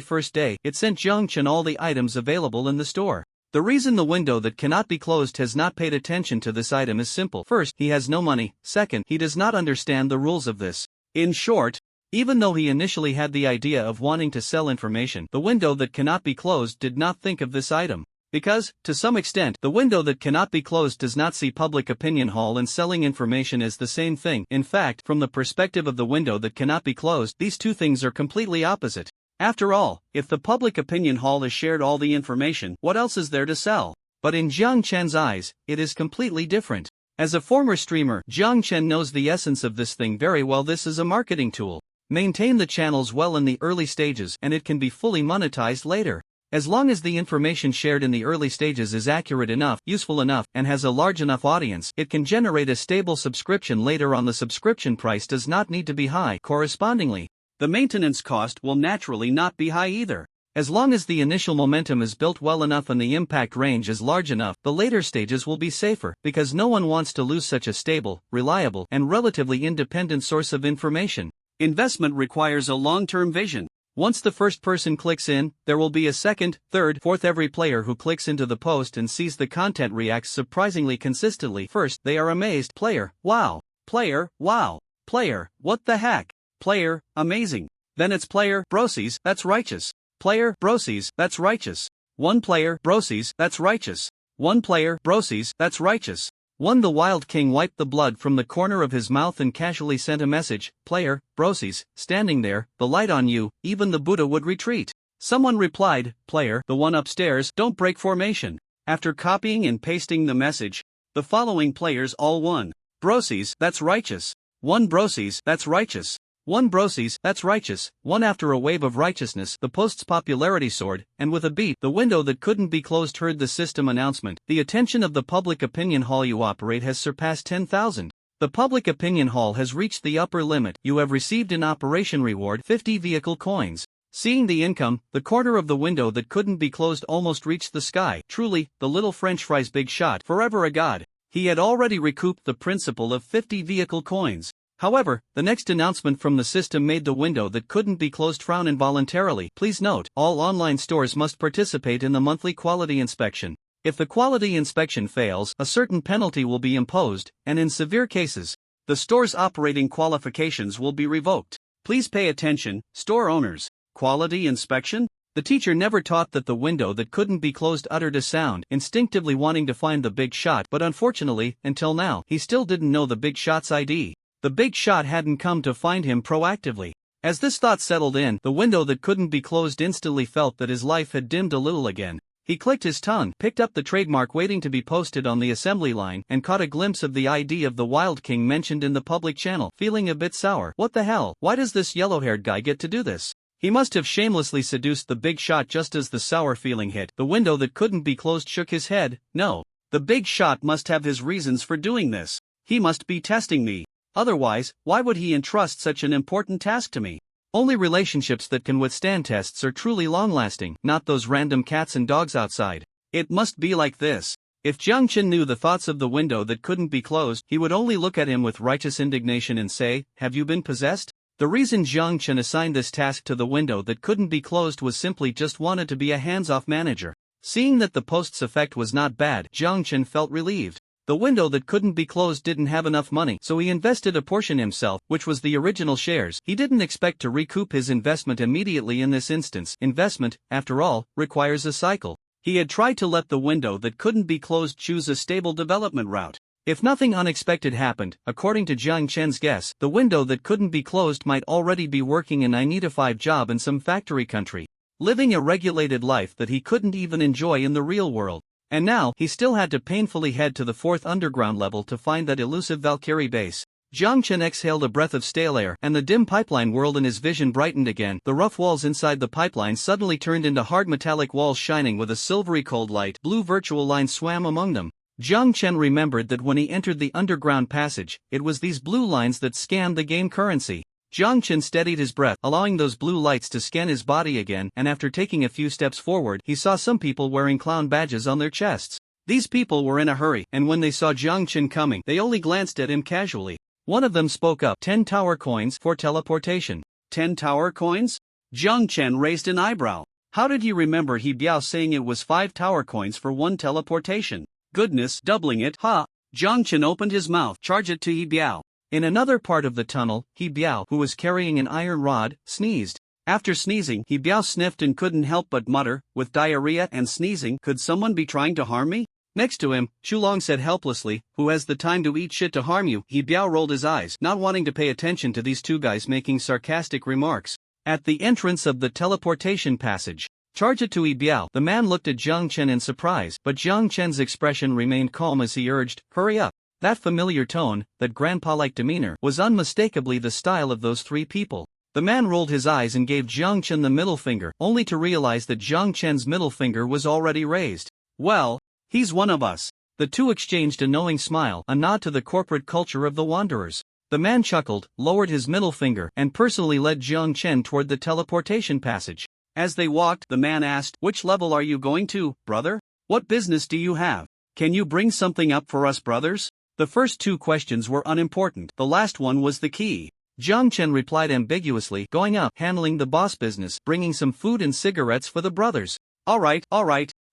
first day, it sent Jung-chan all the items available in the store. The reason the window that cannot be closed has not paid attention to this item is simple. First, he has no money. Second, he does not understand the rules of this. In short, even though he initially had the idea of wanting to sell information, the window that cannot be closed did not think of this item. Because, to some extent, the window that cannot be closed does not see Public Opinion Hall and selling information as the same thing. In fact, from the perspective of the window that cannot be closed, these two things are completely opposite. After all, if the Public Opinion Hall has shared all the information, what else is there to sell? But in Jiang Chen's eyes, it is completely different. As a former streamer, Jiang Chen knows the essence of this thing very well. This is a marketing tool. Maintain the channels well in the early stages and it can be fully monetized later. As long as the information shared in the early stages is accurate enough, useful enough, and has a large enough audience, it can generate a stable subscription later on. The subscription price does not need to be high. Correspondingly, the maintenance cost will naturally not be high either. As long as the initial momentum is built well enough and the impact range is large enough, the later stages will be safer, because no one wants to lose such a stable, reliable, and relatively independent source of information. Investment requires a long-term vision. Once the first person clicks in, there will be a second, third, fourth. Every player who clicks into the post and sees the content reacts surprisingly consistently. First, they are amazed. Player, wow. Player, wow. Player, what the heck? Player, amazing. Then it's player, brosies, that's righteous. Player, brosies, that's righteous. One player, brosies, that's righteous. One player, brosies, that's righteous. One. The Wild King wiped the blood from the corner of his mouth and casually sent a message. Player, brosies, standing there, the light on you, even the Buddha would retreat. Someone replied, player, the one upstairs, don't break formation. After copying and pasting the message, the following players all won. Brosies, that's righteous. One. Brosies, that's righteous. One. Brosies, that's righteous. One. After a wave of righteousness, the post's popularity soared, and with a beat, the window that couldn't be closed heard the system announcement. The attention of the Public Opinion Hall you operate has surpassed 10,000. The Public Opinion Hall has reached the upper limit. You have received an operation reward, 50 vehicle coins. Seeing the income, the corner of the window that couldn't be closed almost reached the sky. Truly, the little French fry's big shot, forever a god. He had already recouped the principal of 50 vehicle coins. However, the next announcement from the system made the window that couldn't be closed frown involuntarily. Please note, all online stores must participate in the monthly quality inspection. If the quality inspection fails, a certain penalty will be imposed, and in severe cases, the store's operating qualifications will be revoked. Please pay attention, store owners. Quality inspection? The teacher never taught that the window that couldn't be closed uttered a sound, instinctively wanting to find the big shot, but unfortunately, until now, he still didn't know the big shot's ID. The big shot hadn't come to find him proactively. As this thought settled in, the window that couldn't be closed instantly felt that his life had dimmed a little again. He clicked his tongue, picked up the trademark waiting to be posted on the assembly line, and caught a glimpse of the ID of the Wild King mentioned in the public channel, feeling a bit sour. What the hell? Why does this yellow-haired guy get to do this? He must have shamelessly seduced the big shot. Just as the sour feeling hit, the window that couldn't be closed shook his head. No. The big shot must have his reasons for doing this. He must be testing me. Otherwise, why would he entrust such an important task to me? Only relationships that can withstand tests are truly long-lasting, not those random cats and dogs outside. It must be like this. If Jiang Chen knew the thoughts of the window that couldn't be closed, he would only look at him with righteous indignation and say, have you been possessed? The reason Jiang Chen assigned this task to the window that couldn't be closed was simply just wanted to be a hands-off manager. Seeing that the post's effect was not bad, Jiang Chen felt relieved. The window that couldn't be closed didn't have enough money, so he invested a portion himself, which was the original shares. He didn't expect to recoup his investment immediately in this instance. Investment, after all, requires a cycle. He had tried to let the window that couldn't be closed choose a stable development route. If nothing unexpected happened, according to Jiang Chen's guess, the window that couldn't be closed might already be working a 9-to-5 job in some factory country, living a regulated life that he couldn't even enjoy in the real world. And now, he still had to painfully head to the 4th underground level to find that elusive Valkyrie base. Jiang Chen exhaled a breath of stale air, and the dim pipeline whirled and his vision brightened again. The rough walls inside the pipeline suddenly turned into hard metallic walls shining with a silvery cold light. Blue virtual lines swam among them. Jiang Chen remembered that when he entered the underground passage, it was these blue lines that scanned the game currency. Jiang Chen steadied his breath, allowing those blue lights to scan his body again, and after taking a few steps forward, he saw some people wearing clown badges on their chests. These people were in a hurry, and when they saw Jiang Chen coming, they only glanced at him casually. One of them spoke up, 10 tower coins for teleportation. 10 tower coins? Jiang Chen raised an eyebrow. How did he remember He Biao saying it was 5 tower coins for 1 teleportation? Goodness, doubling it, huh? Jiang Chen opened his mouth, charge it to He Biao. In another part of the tunnel, He Biao, who was carrying an iron rod, sneezed. After sneezing, He Biao sniffed and couldn't help but mutter, with diarrhea and sneezing, could someone be trying to harm me? Next to him, Chulong said helplessly, who has the time to eat shit to harm you? He Biao rolled his eyes, not wanting to pay attention to these two guys making sarcastic remarks. At the entrance of the teleportation passage, charge it to He Biao. The man looked at Jiang Chen in surprise, but Jiang Chen's expression remained calm as he urged, hurry up. That familiar tone, that grandpa-like demeanor, was unmistakably the style of those 3 people. The man rolled his eyes and gave Jiang Chen the middle finger, only to realize that Jiang Chen's middle finger was already raised. Well, he's one of us. The two exchanged a knowing smile, a nod to the corporate culture of the Wanderers. The man chuckled, lowered his middle finger, and personally led Jiang Chen toward the teleportation passage. As they walked, the man asked, which level are you going to, brother? What business do you have? Can you bring something up for us brothers? The first 2 questions were unimportant, the last one was the key. Jiang Chen replied ambiguously, going up, handling the boss business, bringing some food and cigarettes for the brothers. Alright.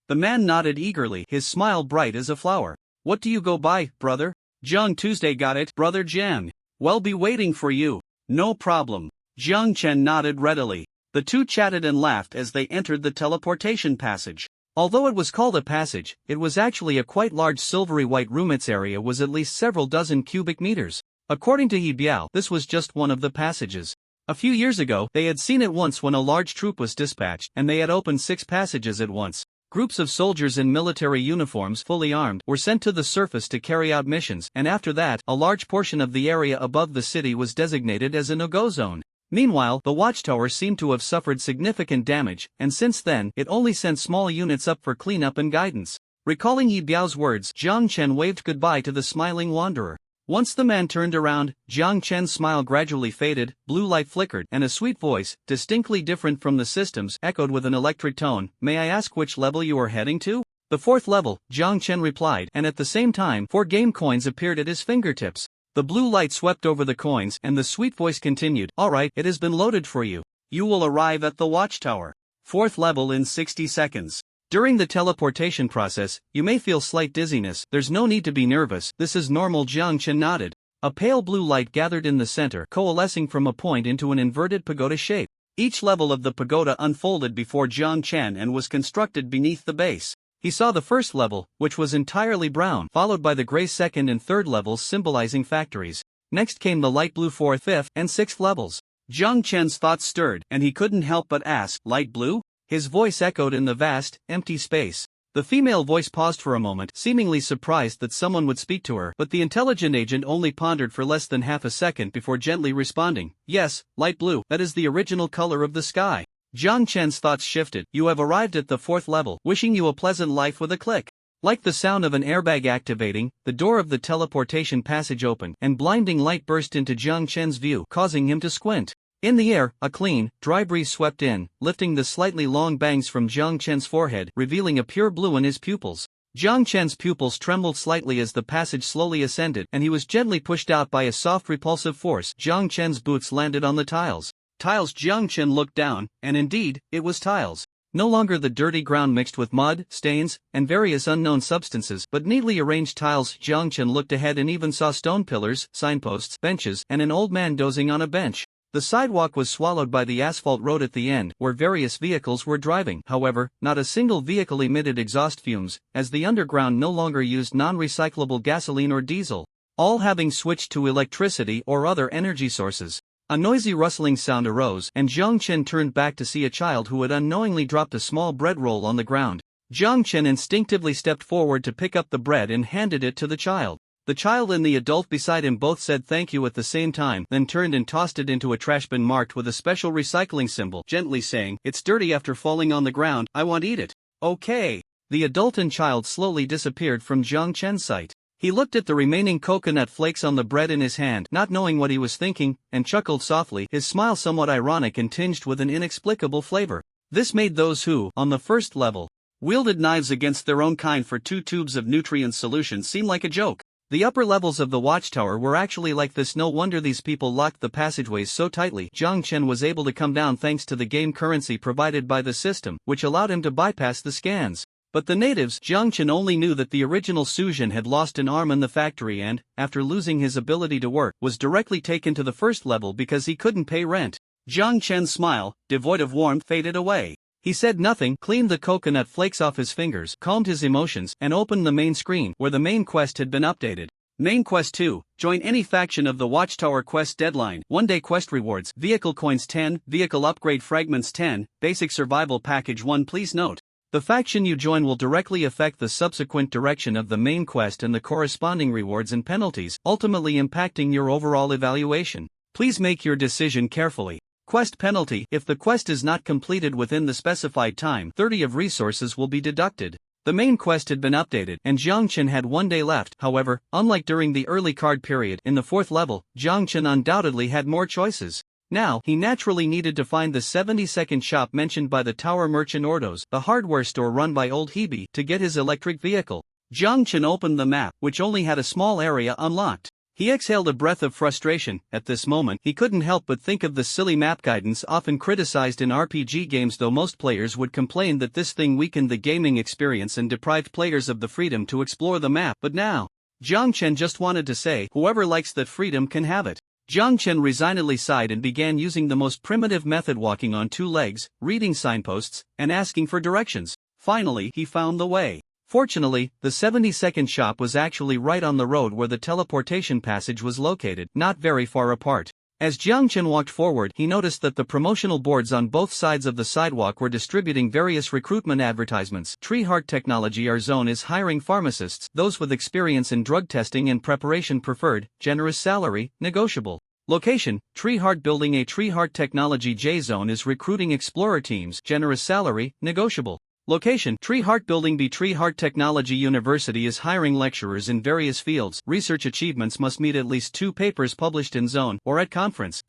The man nodded eagerly, his smile bright as a flower. What do you go by, brother? Jiang Tuesday, got it, brother Jiang. Well, be waiting for you. No problem. Jiang Chen nodded readily. The two chatted and laughed as they entered the teleportation passage. Although it was called a passage, it was actually a quite large silvery white room. Its area was at least several dozen cubic meters. According to He Biao, this was just one of the passages. A few years ago, they had seen it once when a large troop was dispatched, and they had opened 6 passages at once. Groups of soldiers in military uniforms, fully armed, were sent to the surface to carry out missions, and after that, a large portion of the area above the city was designated as a no-go zone. Meanwhile, the watchtower seemed to have suffered significant damage, and since then, it only sent small units up for cleanup and guidance. Recalling He Biao's words, Jiang Chen waved goodbye to the smiling wanderer. Once the man turned around, Jiang Chen's smile gradually faded, blue light flickered, and a sweet voice, distinctly different from the system's, echoed with an electric tone, "May I ask which level you are heading to?" "The 4th level," Jiang Chen replied, and at the same time, 4 game coins appeared at his fingertips. The blue light swept over the coins, and the sweet voice continued, "Alright, it has been loaded for you. You will arrive at the watchtower. 4th level in 60 seconds. During the teleportation process, you may feel slight dizziness. There's no need to be nervous, this is normal." Jiang Chen nodded. A pale blue light gathered in the center, coalescing from a point into an inverted pagoda shape. Each level of the pagoda unfolded before Jiang Chen and was constructed beneath the base. He saw the first level, which was entirely brown, followed by the gray 2nd and 3rd levels symbolizing factories. Next came the light blue 4th, 5th, and 6th levels. Jiang Chen's thoughts stirred, and he couldn't help but ask, "Light blue?" His voice echoed in the vast, empty space. The female voice paused for a moment, seemingly surprised that someone would speak to her, but the intelligent agent only pondered for less than half a second before gently responding, "Yes, light blue, that is the original color of the sky." Jiang Chen's thoughts shifted. "You have arrived at the 4th level, wishing you a pleasant life." With a click, like the sound of an airbag activating, the door of the teleportation passage opened, and blinding light burst into Jiang Chen's view, causing him to squint. In the air, a clean, dry breeze swept in, lifting the slightly long bangs from Jiang Chen's forehead, revealing a pure blue in his pupils. Jiang Chen's pupils trembled slightly as the passage slowly ascended, and he was gently pushed out by a soft repulsive force. Jiang Chen's boots landed on the tiles. Tiles. Jiang Chen looked down, and indeed, it was tiles. No longer the dirty ground mixed with mud, stains, and various unknown substances, but neatly arranged tiles. Jiang Chen looked ahead and even saw stone pillars, signposts, benches, and an old man dozing on a bench. The sidewalk was swallowed by the asphalt road at the end, where various vehicles were driving. However, not a single vehicle emitted exhaust fumes, as the underground no longer used non-recyclable gasoline or diesel, all having switched to electricity or other energy sources. A noisy rustling sound arose, and Jiang Chen turned back to see a child who had unknowingly dropped a small bread roll on the ground. Jiang Chen instinctively stepped forward to pick up the bread and handed it to the child. The child and the adult beside him both said thank you at the same time, then turned and tossed it into a trash bin marked with a special recycling symbol, gently saying, "It's dirty after falling on the ground, I won't eat it." "Okay." The adult and child slowly disappeared from Jiang Chen's sight. He looked at the remaining coconut flakes on the bread in his hand, not knowing what he was thinking, and chuckled softly, his smile somewhat ironic and tinged with an inexplicable flavor. This made those who, on the first level, wielded knives against their own kind for 2 tubes of nutrient solution seem like a joke. The upper levels of the watchtower were actually like this. No wonder these people locked the passageways so tightly. Jiang Chen was able to come down thanks to the game currency provided by the system, which allowed him to bypass the scans. But the natives, Jiang Chen only knew that the original Suzhen had lost an arm in the factory and, after losing his ability to work, was directly taken to the first level because he couldn't pay rent. Jiang Chen's smile, devoid of warmth, faded away. He said nothing, cleaned the coconut flakes off his fingers, calmed his emotions, and opened the main screen, where the main quest had been updated. Main quest 2, join any faction of the Watchtower quest deadline, 1-day quest rewards, vehicle coins 10, vehicle upgrade fragments 10, basic survival package 1. Please note, the faction you join will directly affect the subsequent direction of the main quest and the corresponding rewards and penalties, ultimately impacting your overall evaluation. Please make your decision carefully. Quest penalty: if the quest is not completed within the specified time, 30 of resources will be deducted. The main quest had been updated, and Jiang Chen had 1 day left. However, unlike during the early card period, in the 4th level, Jiang Chen undoubtedly had more choices. Now, he naturally needed to find the 72nd shop mentioned by the Tower Merchant Ordos, the hardware store run by Old Hebe, to get his electric vehicle. Jiang Chen opened the map, which only had a small area unlocked. He exhaled a breath of frustration. At this moment, he couldn't help but think of the silly map guidance often criticized in RPG games, though most players would complain that this thing weakened the gaming experience and deprived players of the freedom to explore the map. But now, Jiang Chen just wanted to say, whoever likes that freedom can have it. Jiang Chen resignedly sighed and began using the most primitive method, walking on 2 legs, reading signposts, and asking for directions. Finally, he found the way. Fortunately, the 72nd shop was actually right on the road where the teleportation passage was located, not very far apart. As Jiang Chen walked forward, he noticed that the promotional boards on both sides of the sidewalk were distributing various recruitment advertisements. Tree Heart Technology, our zone is hiring pharmacists, those with experience in drug testing and preparation preferred, generous salary, negotiable. Location: Tree Heart Building. A Tree Heart Technology J Zone is recruiting explorer teams, generous salary, negotiable. Location: Tree Heart Building. B. Tree Heart Technology University is hiring lecturers in various fields. Research achievements must meet at least 2 papers published in zone or at conference,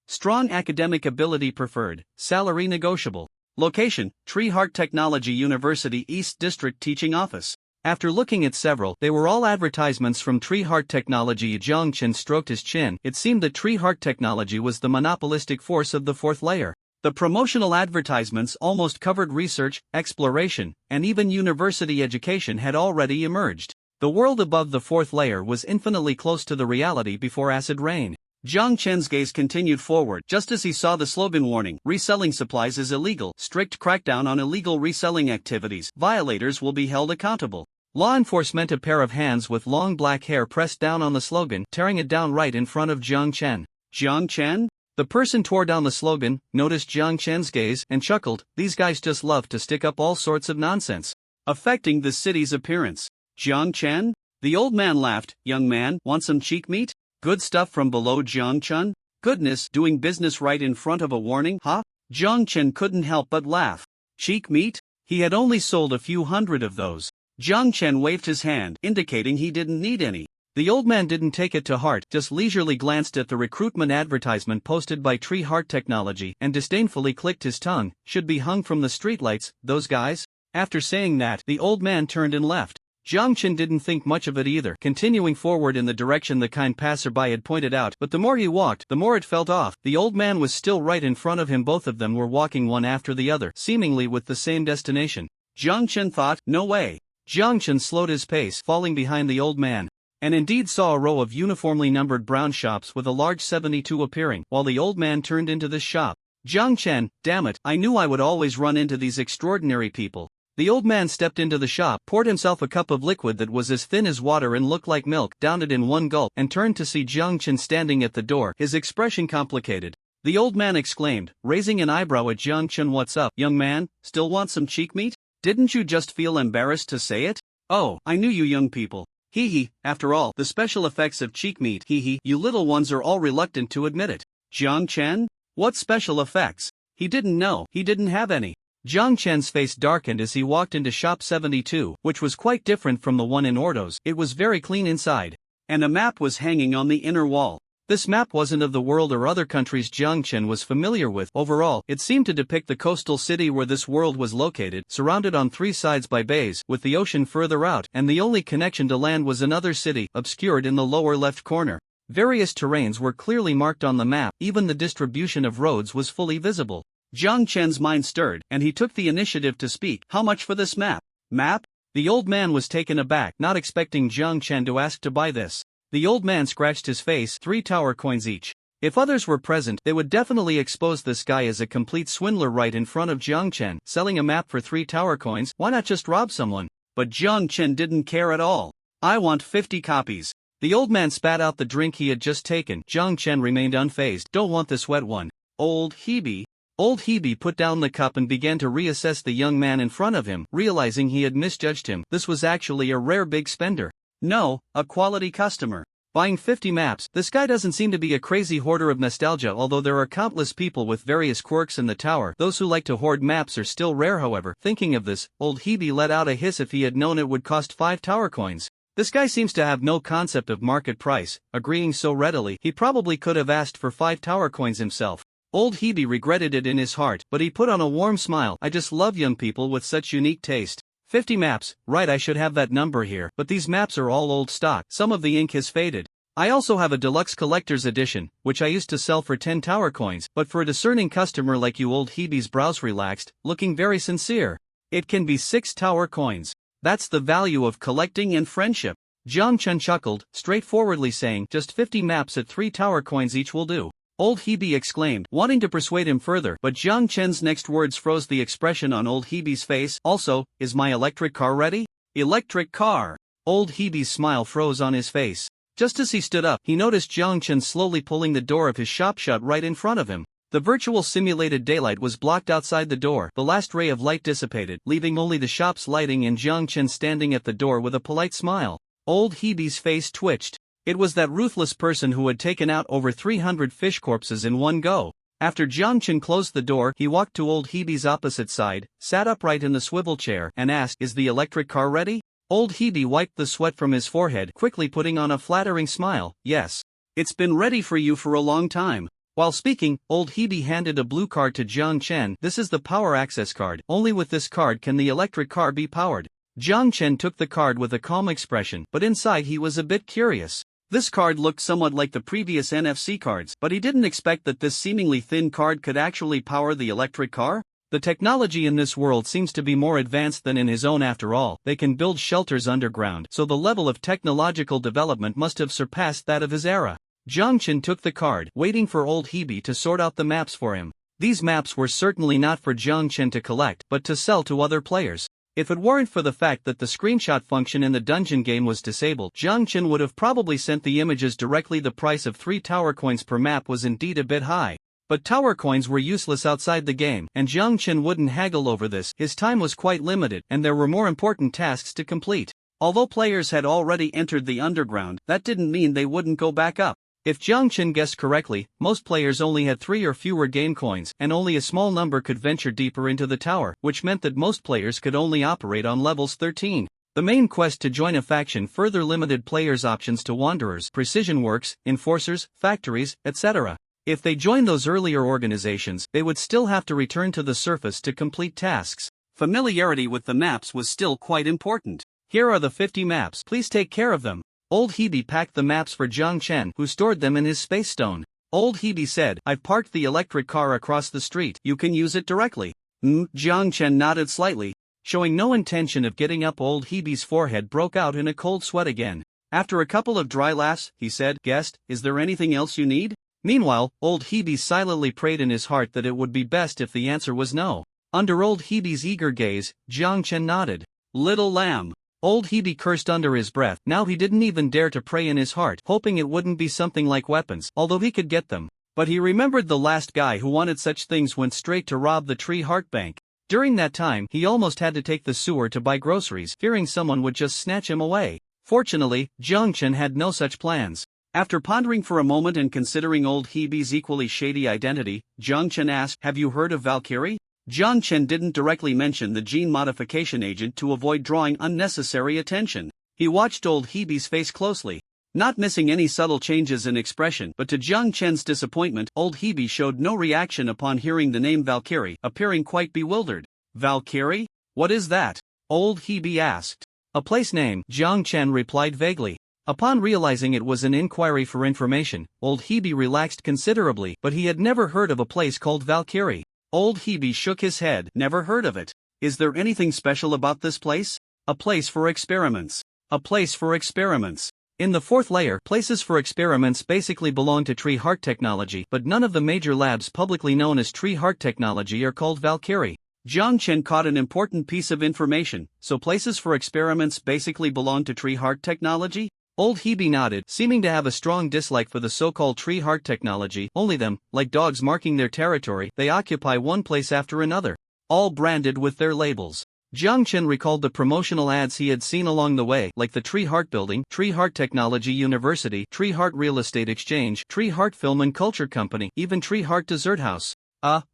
strong academic ability preferred, salary negotiable. Location: Tree Heart Technology University East District Teaching Office. After looking at several, they were all advertisements from Tree Heart Technology. Jiang Chen stroked his chin. It seemed that Tree Heart Technology was the monopolistic force of the 4th layer. The promotional advertisements almost covered research, exploration, and even university education had already emerged. The world above the 4th layer was infinitely close to the reality before acid rain. Jiang Chen's gaze continued forward just as he saw the slogan warning: reselling supplies is illegal, strict crackdown on illegal reselling activities, violators will be held accountable. Law enforcement. A pair of hands with long black hair pressed down on the slogan, tearing it down right in front of Jiang Chen. Jiang Chen? The person tore down the slogan, noticed Jiang Chen's gaze, and chuckled. These guys just love to stick up all sorts of nonsense, affecting the city's appearance. Jiang Chen? The old man laughed. Young man, want some cheek meat? Good stuff from below. Jiang Chen? Goodness, doing business right in front of a warning, huh? Jiang Chen couldn't help but laugh. Cheek meat? He had only sold a few hundred of those. Jiang Chen waved his hand, indicating he didn't need any. The old man didn't take it to heart, just leisurely glanced at the recruitment advertisement posted by Tree Heart Technology and disdainfully clicked his tongue. Should be hung from the streetlights, those guys? After saying that, the old man turned and left. Jiang Chen didn't think much of it either, continuing forward in the direction the kind passerby had pointed out, but the more he walked, the more it felt off. The old man was still right in front of him. Both of them were walking one after the other, seemingly with the same destination. Jiang Chen thought, no way. Jiang Chen slowed his pace, falling behind the old man, and indeed saw a row of uniformly numbered brown shops with a large 72 appearing, while the old man turned into this shop. Jiang Chen, damn it, I knew I would always run into these extraordinary people. The old man stepped into the shop, poured himself a cup of liquid that was as thin as water and looked like milk, downed it in one gulp, and turned to see Jiang Chen standing at the door, his expression complicated. The old man exclaimed, raising an eyebrow at Jiang Chen. What's up, young man, still want some cheek meat? Didn't you just feel embarrassed to say it? Oh, I knew you young people. Hee hee, after all, the special effects of cheek meat, hee hee, you little ones are all reluctant to admit it. Jiang Chen? What special effects? He didn't know, he didn't have any. Jiang Chen's face darkened as he walked into shop 72, which was quite different from the one in Ordos. It was very clean inside. And a map was hanging on the inner wall. This map wasn't of the world or other countries Jiang Chen was familiar with. Overall, it seemed to depict the coastal city where this world was located, surrounded on three sides by bays, with the ocean further out, and the only connection to land was another city, obscured in the lower left corner. Various terrains were clearly marked on the map, even the distribution of roads was fully visible. Jiang Chen's mind stirred, and he took the initiative to speak. How much for this map? Map? The old man was taken aback, not expecting Jiang Chen to ask to buy this. The old man scratched his face. 3 tower coins each. If others were present, they would definitely expose this guy as a complete swindler right in front of Jiang Chen. Selling a map for 3 tower coins, why not just rob someone? But Jiang Chen didn't care at all. I want 50 copies. The old man spat out the drink he had just taken. Jiang Chen remained unfazed. Don't want this wet one. Old Hebe. Old Hebe put down the cup and began to reassess the young man in front of him, realizing he had misjudged him. This was actually a rare big spender. No, a quality customer. Buying 50 maps. This guy doesn't seem to be a crazy hoarder of nostalgia, although there are countless people with various quirks in the tower. Those who like to hoard maps are still rare, however. Thinking of this, old Hebe let out a hiss. If he had known it would cost 5 tower coins. This guy seems to have no concept of market price. Agreeing so readily, he probably could have asked for 5 tower coins himself. Old Hebe regretted it in his heart, but he put on a warm smile. I just love young people with such unique taste. 50 maps, right, I should have that number here, but these maps are all old stock. Some of the ink has faded. I also have a deluxe collector's edition, which I used to sell for 10 tower coins, but for a discerning customer like you. Old Hebe's brows relaxed, looking very sincere. It can be 6 tower coins. That's the value of collecting and friendship. Jiang Chen chuckled, straightforwardly saying, just 50 maps at 3 tower coins each will do. Old Hebe exclaimed, wanting to persuade him further, but Jiang Chen's next words froze the expression on old Hebe's face. Also, is my electric car ready? Electric car. Old Hebe's smile froze on his face. Just as he stood up, he noticed Jiang Chen slowly pulling the door of his shop shut right in front of him. The virtual simulated daylight was blocked outside the door. The last ray of light dissipated, leaving only the shop's lighting and Jiang Chen standing at the door with a polite smile. Old Hebe's face twitched. It was that ruthless person who had taken out over 300 fish corpses in one go. After Jiang Chen closed the door, he walked to old Hebe's opposite side, sat upright in the swivel chair, and asked, is the electric car ready? Old Hebe wiped the sweat from his forehead, quickly putting on a flattering smile. Yes. It's been ready for you for a long time. While speaking, old Hebe handed a blue card to Jiang Chen. This is the power access card. Only with this card can the electric car be powered. Jiang Chen took the card with a calm expression, but inside he was a bit curious. This card looked somewhat like the previous NFC cards, but he didn't expect that this seemingly thin card could actually power the electric car. The technology in this world seems to be more advanced than in his own. After all, they can build shelters underground, so the level of technological development must have surpassed that of his era. Jiang Chen took the card, waiting for old Hebe to sort out the maps for him. These maps were certainly not for Jiang Chen to collect, but to sell to other players. If it weren't for the fact that the screenshot function in the dungeon game was disabled, Jiang Chen would have probably sent the images directly. The price of 3 tower coins per map was indeed a bit high. But tower coins were useless outside the game, and Jiang Chen wouldn't haggle over this. His time was quite limited, and there were more important tasks to complete. Although players had already entered the underground, that didn't mean they wouldn't go back up. If Jiang Chen guessed correctly, most players only had 3 or fewer game coins, and only a small number could venture deeper into the tower, which meant that most players could only operate on levels 13. The main quest to join a faction further limited players' options to wanderers, precision works, enforcers, factories, etc. If they joined those earlier organizations, they would still have to return to the surface to complete tasks. Familiarity with the maps was still quite important. Here are the 50 maps. Please take care of them. Old Hebe packed the maps for Jiang Chen, who stored them in his space stone. Old Hebe said, I've parked the electric car across the street. You can use it directly. Jiang Chen nodded slightly. Showing no intention of getting up, old Hebe's forehead broke out in a cold sweat again. After a couple of dry laughs, he said, Guest, is there anything else you need? Meanwhile, old Hebe silently prayed in his heart that it would be best if the answer was no. Under old Hebe's eager gaze, Jiang Chen nodded. Little lamb. Old Hebe cursed under his breath. Now he didn't even dare to pray in his heart, hoping it wouldn't be something like weapons, although he could get them. But he remembered the last guy who wanted such things went straight to rob the Tree Heart Bank. During that time, he almost had to take the sewer to buy groceries, fearing someone would just snatch him away. Fortunately, Jiang Chen had no such plans. After pondering for a moment and considering old Hebe's equally shady identity, Jiang Chen asked, Have you heard of Valkyrie? Jiang Chen didn't directly mention the gene modification agent to avoid drawing unnecessary attention. He watched old Hebe's face closely, not missing any subtle changes in expression, but to Jiang Chen's disappointment, old Hebe showed no reaction upon hearing the name Valkyrie, appearing quite bewildered. Valkyrie? What is that? Old Hebe asked. A place name, Jiang Chen replied vaguely. Upon realizing it was an inquiry for information, old Hebe relaxed considerably, but he had never heard of a place called Valkyrie. Old Hebe shook his head. Never heard of it. Is there anything special about this place? A place for experiments. A place for experiments. In the fourth layer, places for experiments basically belong to Tree Heart Technology, but none of the major labs publicly known as Tree Heart Technology are called Valkyrie. Jiang Chen caught an important piece of information. So places for experiments basically belong to Tree Heart Technology? Old Hebe nodded, seeming to have a strong dislike for the so-called Tree Heart Technology. Only them, like dogs marking their territory, they occupy one place after another, all branded with their labels. Jiang Chen recalled the promotional ads he had seen along the way, like the Tree Heart Building, Tree Heart Technology University, Tree Heart Real Estate Exchange, Tree Heart Film and Culture Company, even Tree Heart Dessert House.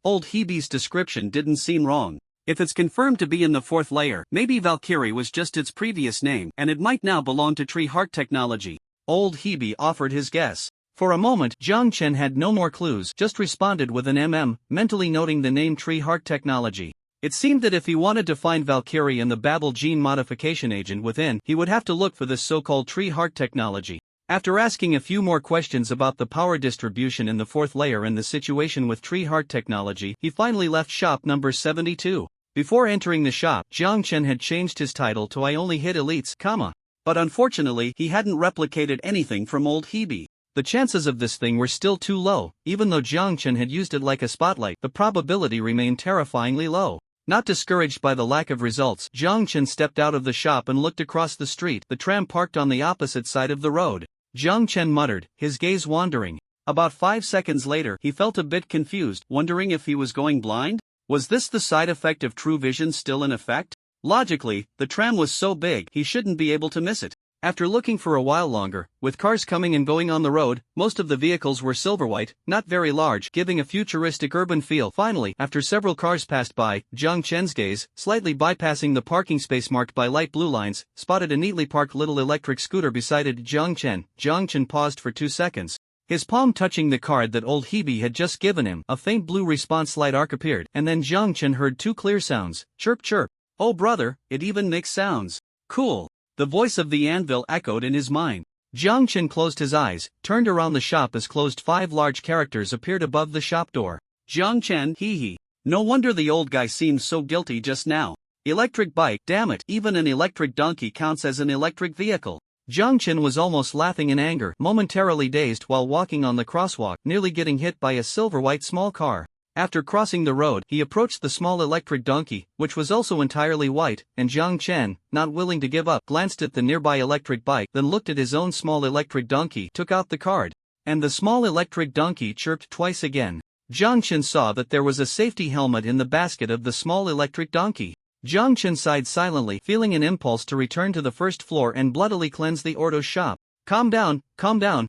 Old Hebe's description didn't seem wrong. If it's confirmed to be in the fourth layer, maybe Valkyrie was just its previous name, and it might now belong to Tree Heart Technology. Old Hebe offered his guess. For a moment, Jiang Chen had no more clues, just responded with an mentally noting the name Tree Heart Technology. It seemed that if he wanted to find Valkyrie and the Babel gene modification agent within, he would have to look for this so-called Tree Heart Technology. After asking a few more questions about the power distribution in the fourth layer and the situation with Tree Heart Technology, he finally left shop number 72. Before entering the shop, Jiang Chen had changed his title to I only hit elites, but unfortunately he hadn't replicated anything from old Hebe. The chances of this thing were still too low. Even though Jiang Chen had used it like a spotlight, the probability remained terrifyingly low. Not discouraged by the lack of results, Jiang Chen stepped out of the shop and looked across the street, the tram parked on the opposite side of the road. Jiang Chen muttered, his gaze wandering. About 5 seconds later, he felt a bit confused, wondering if he was going blind? Was this the side effect of true vision still in effect? Logically, the tram was so big, he shouldn't be able to miss it. After looking for a while longer, with cars coming and going on the road, most of the vehicles were silver white, not very large, giving a futuristic urban feel. Finally, after several cars passed by, Jiang Chen's gaze, slightly bypassing the parking space marked by light blue lines, spotted a neatly parked little electric scooter beside it. Jiang Chen. Jiang Chen paused for 2 seconds. His palm touching the card that old Hebe had just given him, a faint blue response light arc appeared, and then Jiang Chen heard 2 clear sounds, chirp chirp. Oh brother, it even makes sounds. Cool. The voice of the anvil echoed in his mind. Jiang Chen closed his eyes, turned around the shop as closed 5 large characters appeared above the shop door. Jiang Chen, hee. No wonder the old guy seemed so guilty just now. Electric bike, damn it, even an electric donkey counts as an electric vehicle. Jiang Chen was almost laughing in anger, momentarily dazed while walking on the crosswalk, nearly getting hit by a silver-white small car. After crossing the road, he approached the small electric donkey, which was also entirely white, and Jiang Chen, not willing to give up, glanced at the nearby electric bike, then looked at his own small electric donkey, took out the card. And the small electric donkey chirped twice again. Jiang Chen saw that there was a safety helmet in the basket of the small electric donkey. Jiang Chen sighed silently, feeling an impulse to return to the first floor and bloodily cleanse the ordo shop. Calm down.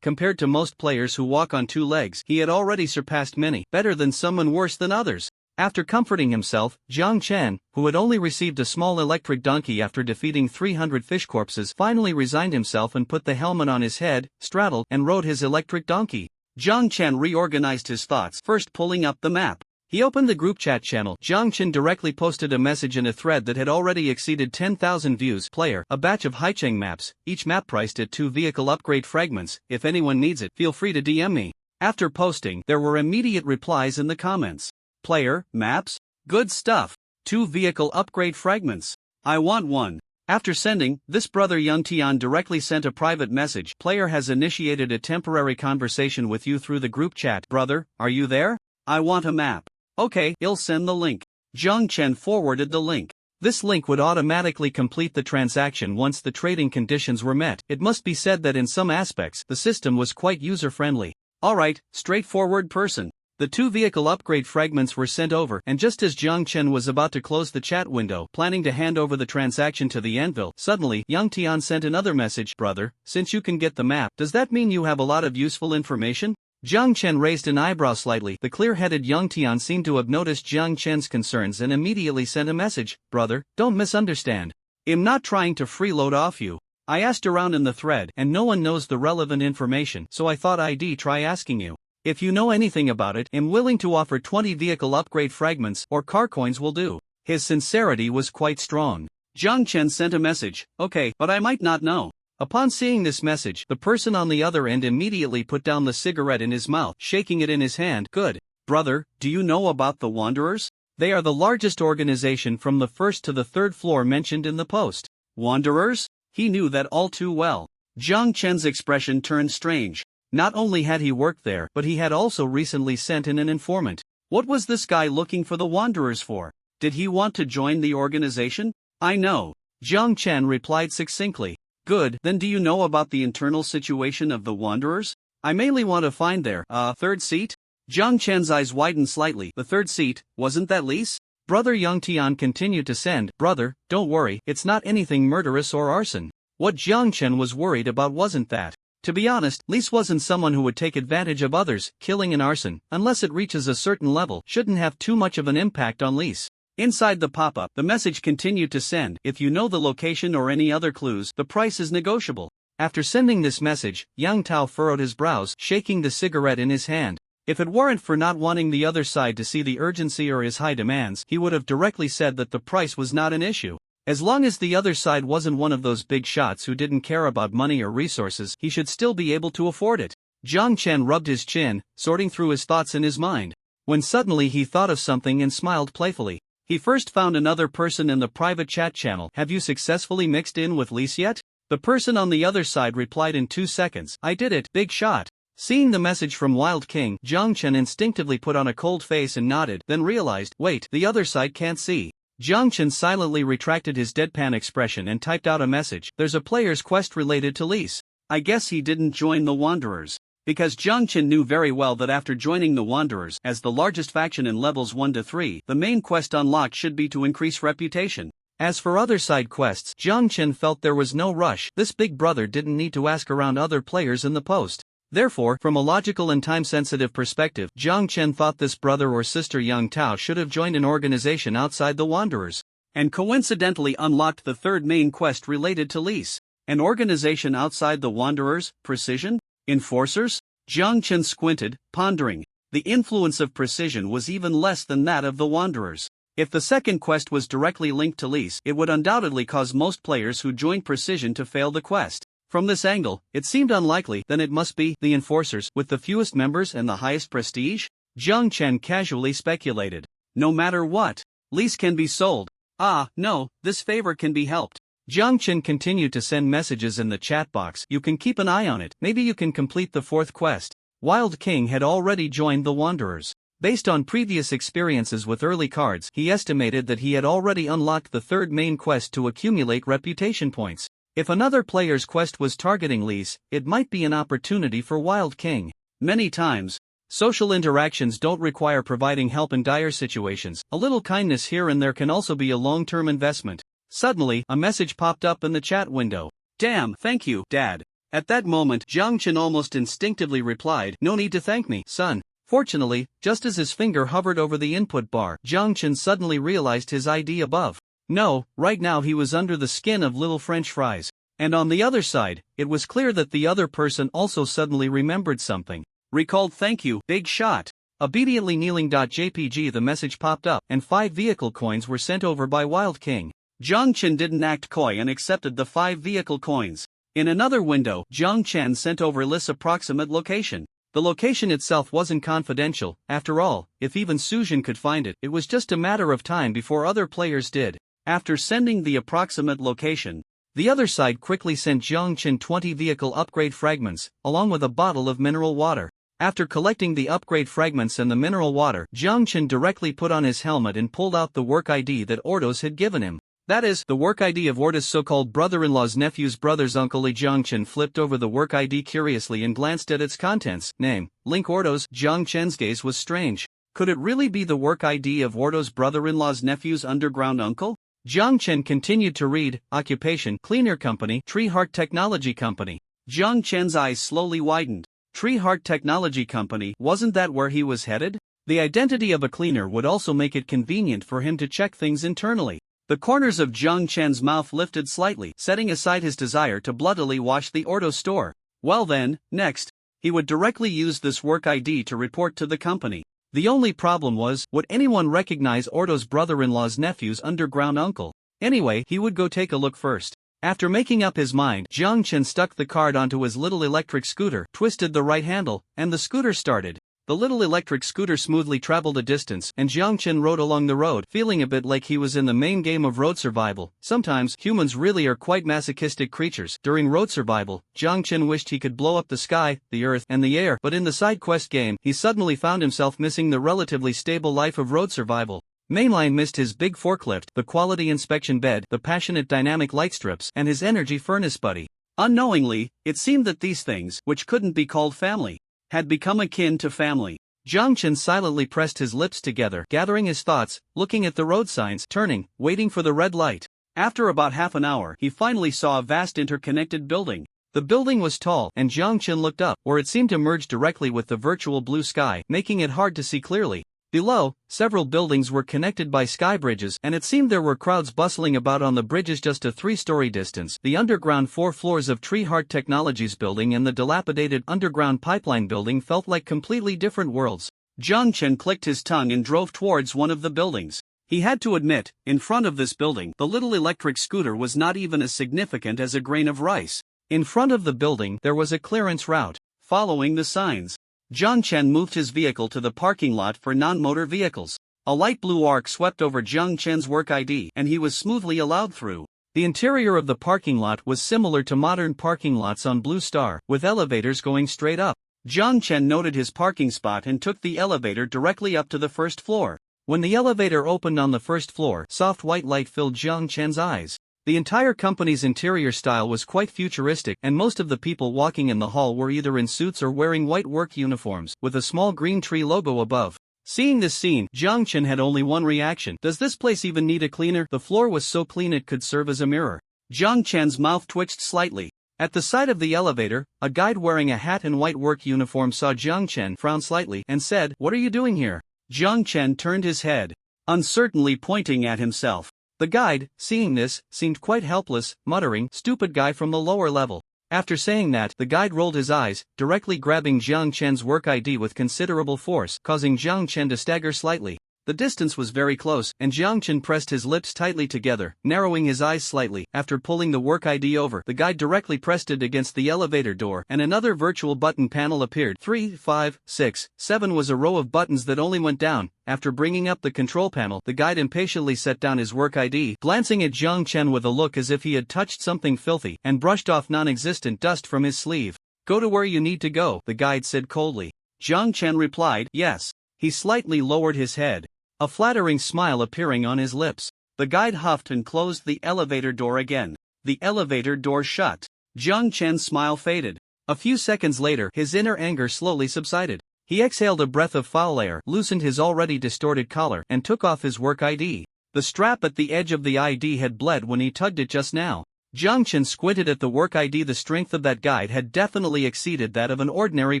Compared to most players who walk on 2 legs, he had already surpassed many, better than some and worse than others. After comforting himself, Jiang Chen, who had only received a small electric donkey after defeating 300 fish corpses, finally resigned himself and put the helmet on his head, straddled, and rode his electric donkey. Jiang Chen reorganized his thoughts, first pulling up the map. He opened the group chat channel. Jiang Chen directly posted a message in a thread that had already exceeded 10,000 views. Player, a batch of Haicheng maps, each map priced at 2 vehicle upgrade fragments. If anyone needs it, feel free to DM me. After posting, there were immediate replies in the comments. Player, maps? Good stuff. 2 vehicle upgrade fragments. I want one. After sending, this brother Young Tian directly sent a private message. Player has initiated a temporary conversation with you through the group chat. Brother, are you there? I want a map. Okay, I'll send the link. Jiang Chen forwarded the link. This link would automatically complete the transaction once the trading conditions were met. It must be said that in some aspects, the system was quite user-friendly. Alright, straightforward person. The 2 vehicle upgrade fragments were sent over, and just as Jiang Chen was about to close the chat window, planning to hand over the transaction to the anvil, suddenly, Yang Tian sent another message. Brother, since you can get the map, does that mean you have a lot of useful information? Jiang Chen raised an eyebrow slightly. The clear-headed Yang Tian seemed to have noticed Jiang Chen's concerns and immediately sent a message. Brother, don't misunderstand. I'm not trying to freeload off you. I asked around in the thread and no one knows the relevant information, so I thought I'd try asking you. If you know anything about it, I'm willing to offer 20 vehicle upgrade fragments or car coins will do. His sincerity was quite strong. Jiang Chen sent a message. Okay, but I might not know. Upon seeing this message, the person on the other end immediately put down the cigarette in his mouth, shaking it in his hand. Good. Brother, do you know about the Wanderers? They are the largest organization from the first to the third floor mentioned in the post. Wanderers? He knew that all too well. Jiang Chen's expression turned strange. Not only had he worked there, but he had also recently sent in an informant. What was this guy looking for the Wanderers for? Did he want to join the organization? I know. Jiang Chen replied succinctly. Good, then do you know about the internal situation of the Wanderers? I mainly want to find their, third seat? Jiang Chen's eyes widened slightly. The third seat, wasn't that Lise? Brother Yang Tian continued to send. Brother, don't worry, it's not anything murderous or arson. What Jiang Chen was worried about wasn't that. To be honest, Lise wasn't someone who would take advantage of others. Killing and arson, unless it reaches a certain level, shouldn't have too much of an impact on Lise. Inside the pop-up, the message continued to send. If you know the location or any other clues, the price is negotiable. After sending this message, Yang Tao furrowed his brows, shaking the cigarette in his hand. If it weren't for not wanting the other side to see the urgency or his high demands, he would have directly said that the price was not an issue. As long as the other side wasn't one of those big shots who didn't care about money or resources, he should still be able to afford it. Jiang Chen rubbed his chin, sorting through his thoughts in his mind. When suddenly he thought of something and smiled playfully. He first found another person in the private chat channel. Have you successfully mixed in with Lise yet? The person on the other side replied in 2 seconds. I did it, big shot. Seeing the message from Wild King, Jiang Chen instinctively put on a cold face and nodded, then realized, wait, the other side can't see. Jiang Chen silently retracted his deadpan expression and typed out a message. There's a player's quest related to Lise. I guess he didn't join the Wanderers. Because Jiang Chen knew very well that after joining the Wanderers as the largest faction in levels 1 to 3, the main quest unlocked should be to increase reputation. As for other side quests, Jiang Chen felt there was no rush. This big brother didn't need to ask around other players in the post. Therefore, from a logical and time-sensitive perspective, Jiang Chen thought this brother or sister Yang Tao should have joined an organization outside the Wanderers, and coincidentally unlocked the third main quest related to Lise. An organization outside the Wanderers, Precision? Enforcers? Jiang Chen squinted, pondering. The influence of Precision was even less than that of the Wanderers. If the second quest was directly linked to Lise, it would undoubtedly cause most players who joined Precision to fail the quest. From this angle, it seemed unlikely. Then it must be the Enforcers with the fewest members and the highest prestige? Jiang Chen casually speculated. No matter what, Lise can be sold. Ah, no, this favor can be helped. Jiang Chen continued to send messages in the chat box. You can keep an eye on it. Maybe you can complete the fourth quest. Wild King had already joined the Wanderers. Based on previous experiences with early cards, he estimated that he had already unlocked the third main quest to accumulate reputation points. If another player's quest was targeting Lise, it might be an opportunity for Wild King. Many times, social interactions don't require providing help in dire situations. A little kindness here and there can also be a long-term investment. Suddenly, a message popped up in the chat window. Damn, thank you, Dad. At that moment, Jiang Chen almost instinctively replied, no need to thank me, son. Fortunately, just as his finger hovered over the input bar, Jiang Chen suddenly realized his ID above. No, right now he was under the skin of little French fries. And on the other side, it was clear that the other person also suddenly remembered something. Recalled thank you, big shot. Obediently kneeling.jpg the message popped up, and 5 vehicle coins were sent over by Wild King. Jiang Chen didn't act coy and accepted the 5 vehicle coins. In another window, Jiang Chen sent over Li's approximate location. The location itself wasn't confidential. After all, if even Sujin could find it, it was just a matter of time before other players did. After sending the approximate location, the other side quickly sent Jiang Chen 20 vehicle upgrade fragments, along with a bottle of mineral water. After collecting the upgrade fragments and the mineral water, Jiang Chen directly put on his helmet and pulled out the work ID that Ordos had given him. That is, the work ID of Ordos' so-called brother-in-law's nephew's brother's uncle. Jiang Chen flipped over the work ID curiously and glanced at its contents. Name, Link Ordos. Jiang Chen's gaze was strange. Could it really be the work ID of Ordos' brother-in-law's nephew's underground uncle? Jiang Chen continued to read. Occupation, Cleaner Company, Tree Heart Technology Company. Jiang Chen's eyes slowly widened. Tree Heart Technology Company, wasn't that where he was headed? The identity of a cleaner would also make it convenient for him to check things internally. The corners of Jiang Chen's mouth lifted slightly, setting aside his desire to bloodily wash the Ordo store. Well then, next, he would directly use this work ID to report to the company. The only problem was, would anyone recognize Ordo's brother-in-law's nephew's underground uncle? Anyway, he would go take a look first. After making up his mind, Jiang Chen stuck the card onto his little electric scooter, twisted the right handle, and the scooter started. The little electric scooter smoothly traveled a distance, and Jiang Chen rode along the road, feeling a bit like he was in the main game of road survival. Sometimes, humans really are quite masochistic creatures. During road survival, Jiang Chen wished he could blow up the sky, the earth, and the air, but in the side quest game, he suddenly found himself missing the relatively stable life of road survival. Mainline missed his big forklift, the quality inspection bed, the passionate dynamic light strips, and his energy furnace buddy. Unknowingly, it seemed that these things, which couldn't be called family, had become akin to family. Jiang Chen silently pressed his lips together, gathering his thoughts, looking at the road signs, turning, waiting for the red light. After about half an hour, he finally saw a vast interconnected building. The building was tall, and Jiang Chen looked up, where it seemed to merge directly with the virtual blue sky, making it hard to see clearly. Below, several buildings were connected by sky bridges, and it seemed there were crowds bustling about on the bridges just a 3-story distance. The underground 4 floors of Tree Heart Technologies building and the dilapidated underground pipeline building felt like completely different worlds. Jiang Chen clicked his tongue and drove towards one of the buildings. He had to admit, in front of this building, the little electric scooter was not even as significant as a grain of rice. In front of the building, there was a clearance route. Following the signs, Jiang Chen moved his vehicle to the parking lot for non-motor vehicles. A light blue arc swept over Jiang Chen's work ID, and he was smoothly allowed through. The interior of the parking lot was similar to modern parking lots on Blue Star, with elevators going straight up. Jiang Chen noted his parking spot and took the elevator directly up to the first floor. When the elevator opened on the first floor, soft white light filled Jiang Chen's eyes. The entire company's interior style was quite futuristic, and most of the people walking in the hall were either in suits or wearing white work uniforms, with a small green tree logo above. Seeing this scene, Jiang Chen had only one reaction. Does this place even need a cleaner? The floor was so clean it could serve as a mirror. Jiang Chen's mouth twitched slightly. At the side of the elevator, a guide wearing a hat and white work uniform saw Jiang Chen, frowned slightly, and said, "What are you doing here?" Jiang Chen turned his head, uncertainly pointing at himself. The guide, seeing this, seemed quite helpless, muttering, "Stupid guy from the lower level." After saying that, the guide rolled his eyes, directly grabbing Jiang Chen's work ID with considerable force, causing Jiang Chen to stagger slightly. The distance was very close, and Jiang Chen pressed his lips tightly together, narrowing his eyes slightly. After pulling the work ID over, the guide directly pressed it against the elevator door, and another virtual button panel appeared. 3, 5, 6, 7 was a row of buttons that only went down. After bringing up the control panel, the guide impatiently set down his work ID, glancing at Jiang Chen with a look as if he had touched something filthy, and brushed off non-existent dust from his sleeve. "Go to where you need to go," the guide said coldly. Jiang Chen replied, "Yes." He slightly lowered his head, a flattering smile appearing on his lips. The guide huffed and closed the elevator door again. The elevator door shut. Jiang Chen's smile faded. A few seconds later, his inner anger slowly subsided. He exhaled a breath of foul air, loosened his already distorted collar, and took off his work ID. The strap at the edge of the ID had bled when he tugged it just now. Jiang Chen squinted at the work ID. The strength of that guide had definitely exceeded that of an ordinary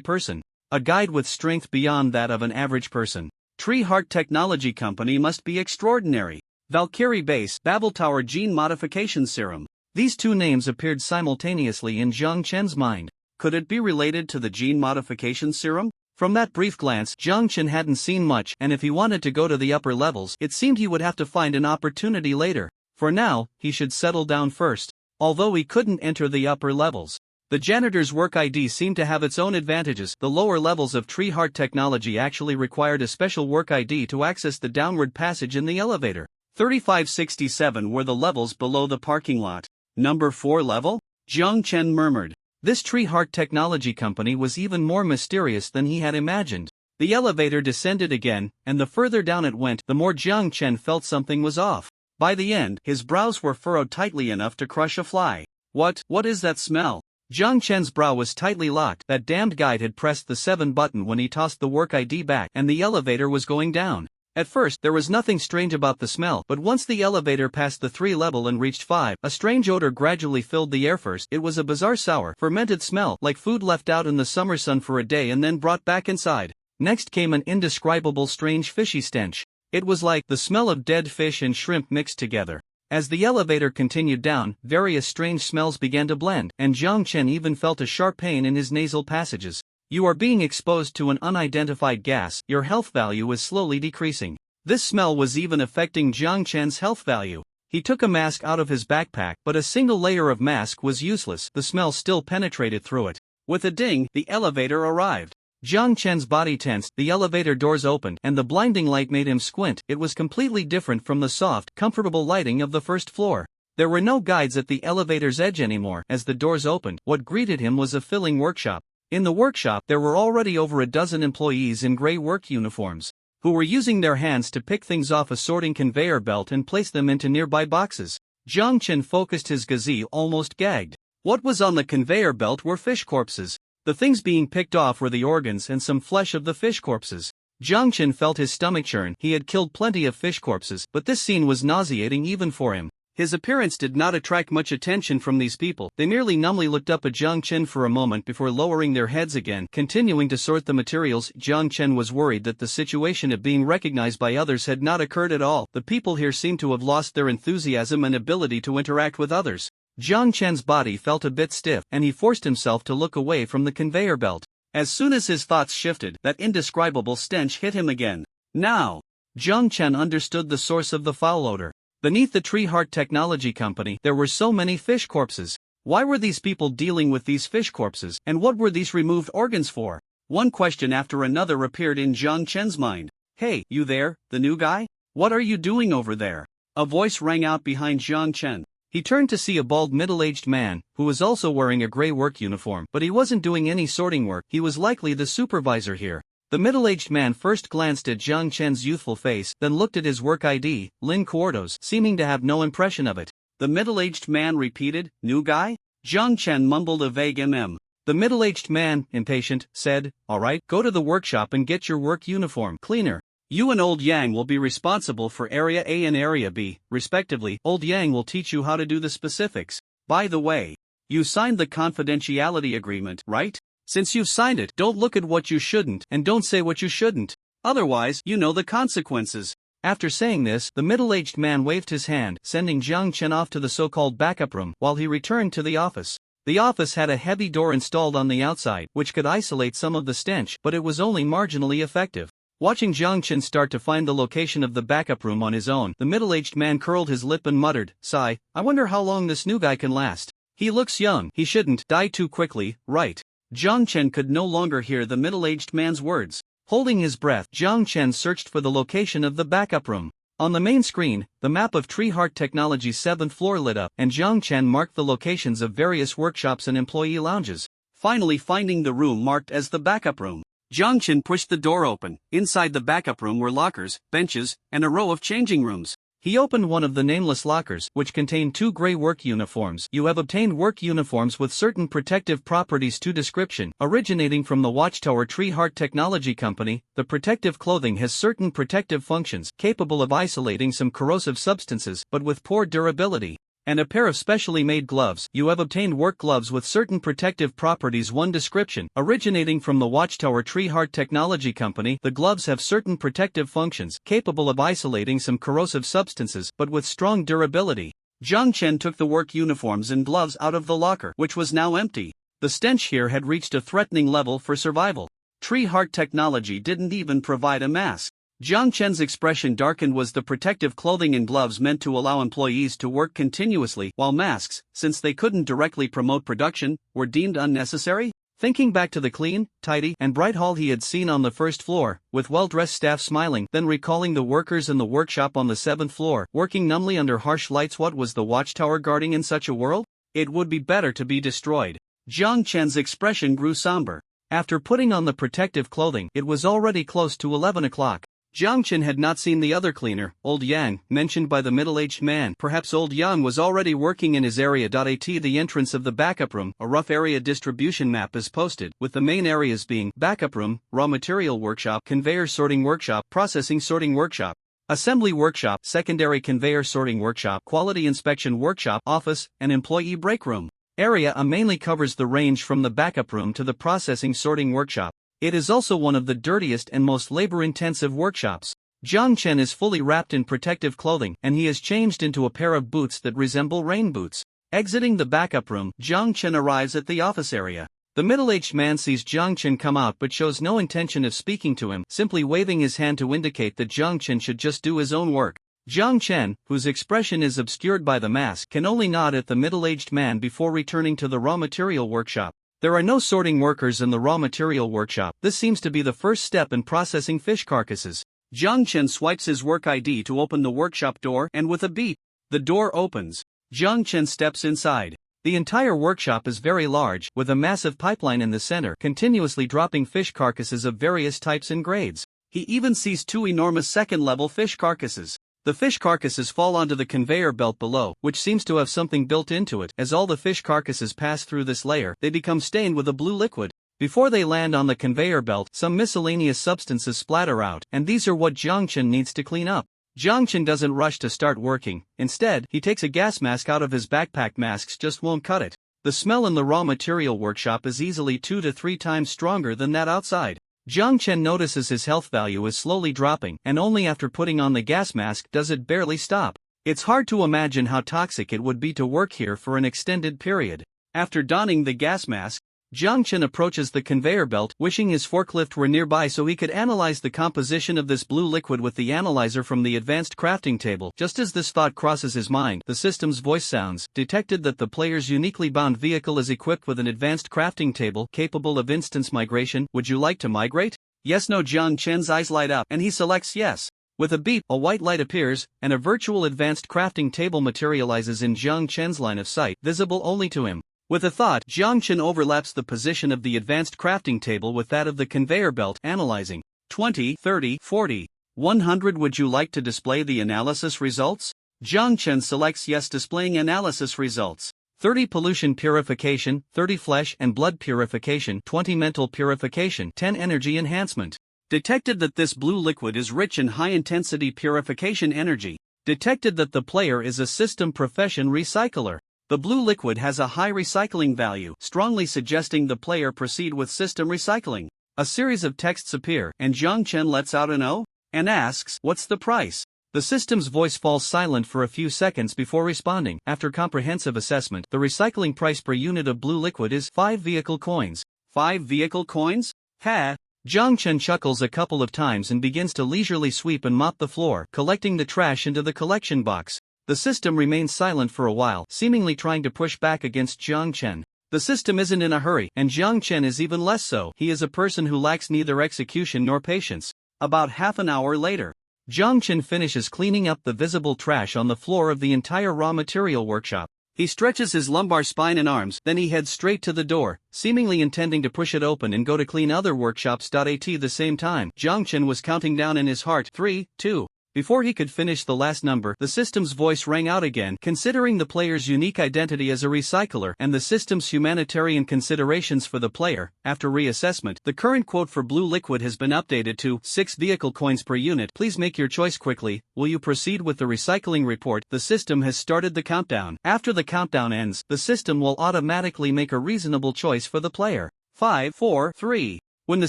person. A guide with strength beyond that of an average person. Tree Heart Technology Company must be extraordinary. Valkyrie Base, Babel Tower Gene Modification Serum. These two names appeared simultaneously in Jiang Chen's mind. Could it be related to the gene modification serum? From that brief glance, Jiang Chen hadn't seen much, and if he wanted to go to the upper levels, it seemed he would have to find an opportunity later. For now, he should settle down first. Although he couldn't enter the upper levels, the janitor's work ID seemed to have its own advantages. The lower levels of Tree Heart Technology actually required a special work ID to access the downward passage in the elevator. 3567 were the levels below the parking lot. Number 4 level? Jiang Chen murmured. This Tree Heart Technology Company was even more mysterious than he had imagined. The elevator descended again, and the further down it went, the more Jiang Chen felt something was off. By the end, his brows were furrowed tightly enough to crush a fly. What is that smell? Jiang Chen's brow was tightly locked. That damned guide had pressed the 7 button when he tossed the work ID back, and the elevator was going down. At first, there was nothing strange about the smell, but once the elevator passed the 3 level and reached 5, a strange odor gradually filled the air. First, it was a bizarre sour, fermented smell, like food left out in the summer sun for a day and then brought back inside. Next came an indescribable strange fishy stench. It was like the smell of dead fish and shrimp mixed together. As the elevator continued down, various strange smells began to blend, and Jiang Chen even felt a sharp pain in his nasal passages. You are being exposed to an unidentified gas, your health value is slowly decreasing. This smell was even affecting Jiang Chen's health value. He took a mask out of his backpack, but a single layer of mask was useless, the smell still penetrated through it. With a ding, the elevator arrived. Jiang Chen's body tensed, the elevator doors opened, and the blinding light made him squint. It was completely different from the soft, comfortable lighting of the first floor. There were no guides at the elevator's edge anymore. As the doors opened, what greeted him was a filling workshop. In the workshop, there were already over a dozen employees in gray work uniforms, who were using their hands to pick things off a sorting conveyor belt and place them into nearby boxes. Jiang Chen focused his gaze, almost gagged. What was on the conveyor belt were fish corpses. The things being picked off were the organs and some flesh of the fish corpses. Jiang Chen felt his stomach churn. He had killed plenty of fish corpses, but this scene was nauseating even for him. His appearance did not attract much attention from these people. They merely numbly looked up at Jiang Chen for a moment before lowering their heads again, continuing to sort the materials. Jiang Chen was worried that the situation of being recognized by others had not occurred at all. The people here seemed to have lost their enthusiasm and ability to interact with others. Jiang Chen's body felt a bit stiff, and he forced himself to look away from the conveyor belt. As soon as his thoughts shifted, that indescribable stench hit him again. Now, Jiang Chen understood the source of the foul odor. Beneath the Tree Heart Technology Company, there were so many fish corpses. Why were these people dealing with these fish corpses, and what were these removed organs for? One question after another appeared in Jiang Chen's mind. Hey, you there, the new guy? What are you doing over there? A voice rang out behind Jiang Chen. He turned to see a bald middle-aged man, who was also wearing a gray work uniform, but he wasn't doing any sorting work. He was likely the supervisor here. The middle-aged man first glanced at Jiang Chen's youthful face, then looked at his work ID, Lin Quartos, seeming to have no impression of it. The middle-aged man repeated, "New guy?" Jiang Chen mumbled a vague The middle-aged man, impatient, said, "All right, go to the workshop and get your work uniform cleaner. You and Old Yang will be responsible for Area A and Area B, respectively. Old Yang will teach you how to do the specifics. By the way, you signed the confidentiality agreement, right? Since you've signed it, don't look at what you shouldn't, and don't say what you shouldn't. Otherwise, you know the consequences." After saying this, the middle-aged man waved his hand, sending Jiang Chen off to the so-called backup room, while he returned to the office. The office had a heavy door installed on the outside, which could isolate some of the stench, but it was only marginally effective. Watching Jiang Chen start to find the location of the backup room on his own, the middle-aged man curled his lip and muttered, "Sigh, I wonder how long this new guy can last. He looks young, he shouldn't die too quickly, right?" Jiang Chen could no longer hear the middle-aged man's words. Holding his breath, Jiang Chen searched for the location of the backup room. On the main screen, the map of Tree Heart Technology's 7th floor lit up, and Jiang Chen marked the locations of various workshops and employee lounges. Finally finding the room marked as the backup room, Jiang Chen pushed the door open. Inside the backup room were lockers, benches, and a row of changing rooms. He opened one of the nameless lockers, which contained 2 gray work uniforms. You have obtained work uniforms with certain protective properties to description. Originating from the Watchtower Tree Heart Technology Company, the protective clothing has certain protective functions, capable of isolating some corrosive substances, but with poor durability. And a pair of specially made gloves. You have obtained work gloves with certain protective properties. 1 description. Originating from the Watchtower Tree Heart Technology Company, the gloves have certain protective functions, capable of isolating some corrosive substances, but with strong durability. Jiang Chen took the work uniforms and gloves out of the locker, which was now empty. The stench here had reached a threatening level for survival. Tree Heart Technology didn't even provide a mask. Jiang Chen's expression darkened. Was the protective clothing and gloves meant to allow employees to work continuously, while masks, since they couldn't directly promote production, were deemed unnecessary? Thinking back to the clean, tidy, and bright hall he had seen on the 1st floor, with well-dressed staff smiling, then recalling the workers in the workshop on the 7th floor, working numbly under harsh lights. What was the Watchtower guarding in such a world? It would be better to be destroyed. Jiang Chen's expression grew somber. After putting on the protective clothing, it was already close to 11 o'clock. Jiang Chen had not seen the other cleaner, Old Yang, mentioned by the middle-aged man. Perhaps Old Yang was already working in his area. At the entrance of the backup room, a rough area distribution map is posted, with the main areas being backup room, raw material workshop, conveyor sorting workshop, processing sorting workshop, assembly workshop, secondary conveyor sorting workshop, quality inspection workshop, office, and employee break room. Area A mainly covers the range from the backup room to the processing sorting workshop. It is also one of the dirtiest and most labor-intensive workshops. Jiang Chen is fully wrapped in protective clothing, and he is changed into a pair of boots that resemble rain boots. Exiting the backup room, Jiang Chen arrives at the office area. The middle-aged man sees Jiang Chen come out but shows no intention of speaking to him, simply waving his hand to indicate that Jiang Chen should just do his own work. Jiang Chen, whose expression is obscured by the mask, can only nod at the middle-aged man before returning to the raw material workshop. There are no sorting workers in the raw material workshop. This seems to be the first step in processing fish carcasses. Jiang Chen swipes his work ID to open the workshop door, and with a beep, the door opens. Jiang Chen steps inside. The entire workshop is very large, with a massive pipeline in the center, continuously dropping fish carcasses of various types and grades. He even sees 2 enormous second-level fish carcasses. The fish carcasses fall onto the conveyor belt below, which seems to have something built into it. As all the fish carcasses pass through this layer, they become stained with a blue liquid. Before they land on the conveyor belt, some miscellaneous substances splatter out, and these are what Jiang Chen needs to clean up. Jiang Chen doesn't rush to start working. Instead, he takes a gas mask out of his backpack. Masks just won't cut it. The smell in the raw material workshop is easily 2 to 3 times stronger than that outside. Jiang Chen notices his health value is slowly dropping, and only after putting on the gas mask does it barely stop. It's hard to imagine how toxic it would be to work here for an extended period. After donning the gas mask, Jiang Chen approaches the conveyor belt, wishing his forklift were nearby so he could analyze the composition of this blue liquid with the analyzer from the advanced crafting table. Just as this thought crosses his mind, the system's voice sounds, detected that the player's uniquely bound vehicle is equipped with an advanced crafting table capable of instance migration. Would you like to migrate? Yes. No. Jiang Chen's eyes light up, and he selects yes. With a beep, a white light appears, and a virtual advanced crafting table materializes in Jiang Chen's line of sight, visible only to him. With a thought, Jiang Chen overlaps the position of the advanced crafting table with that of the conveyor belt, analyzing. 20, 30, 40, 100. Would you like to display the analysis results? Jiang Chen selects yes, displaying analysis results. 30 pollution purification, 30 flesh and blood purification, 20 mental purification, 10 energy enhancement. Detected that this blue liquid is rich in high-intensity purification energy. Detected that the player is a system profession recycler. The blue liquid has a high recycling value, strongly suggesting the player proceed with system recycling. A series of texts appear, and Jiang Chen lets out an "oh" and asks, "What's the price?" The system's voice falls silent for a few seconds before responding. After comprehensive assessment, the recycling price per unit of blue liquid is 5 vehicle coins. 5 vehicle coins? Ha! Jiang Chen chuckles a couple of times and begins to leisurely sweep and mop the floor, collecting the trash into the collection box. The system remains silent for a while, seemingly trying to push back against Jiang Chen. The system isn't in a hurry, and Jiang Chen is even less so. He is a person who lacks neither execution nor patience. About half an hour later, Jiang Chen finishes cleaning up the visible trash on the floor of the entire raw material workshop. He stretches his lumbar spine and arms, then he heads straight to the door, seemingly intending to push it open and go to clean other workshops. At the same time, Jiang Chen was counting down in his heart, 3, 2. Before he could finish the last number, the system's voice rang out again. Considering the player's unique identity as a recycler and the system's humanitarian considerations for the player, after reassessment, the current quote for blue liquid has been updated to 6 vehicle coins per unit. Please make your choice quickly. Will you proceed with the recycling report? The system has started the countdown. After the countdown ends, the system will automatically make a reasonable choice for the player. 5, 4, 3. When the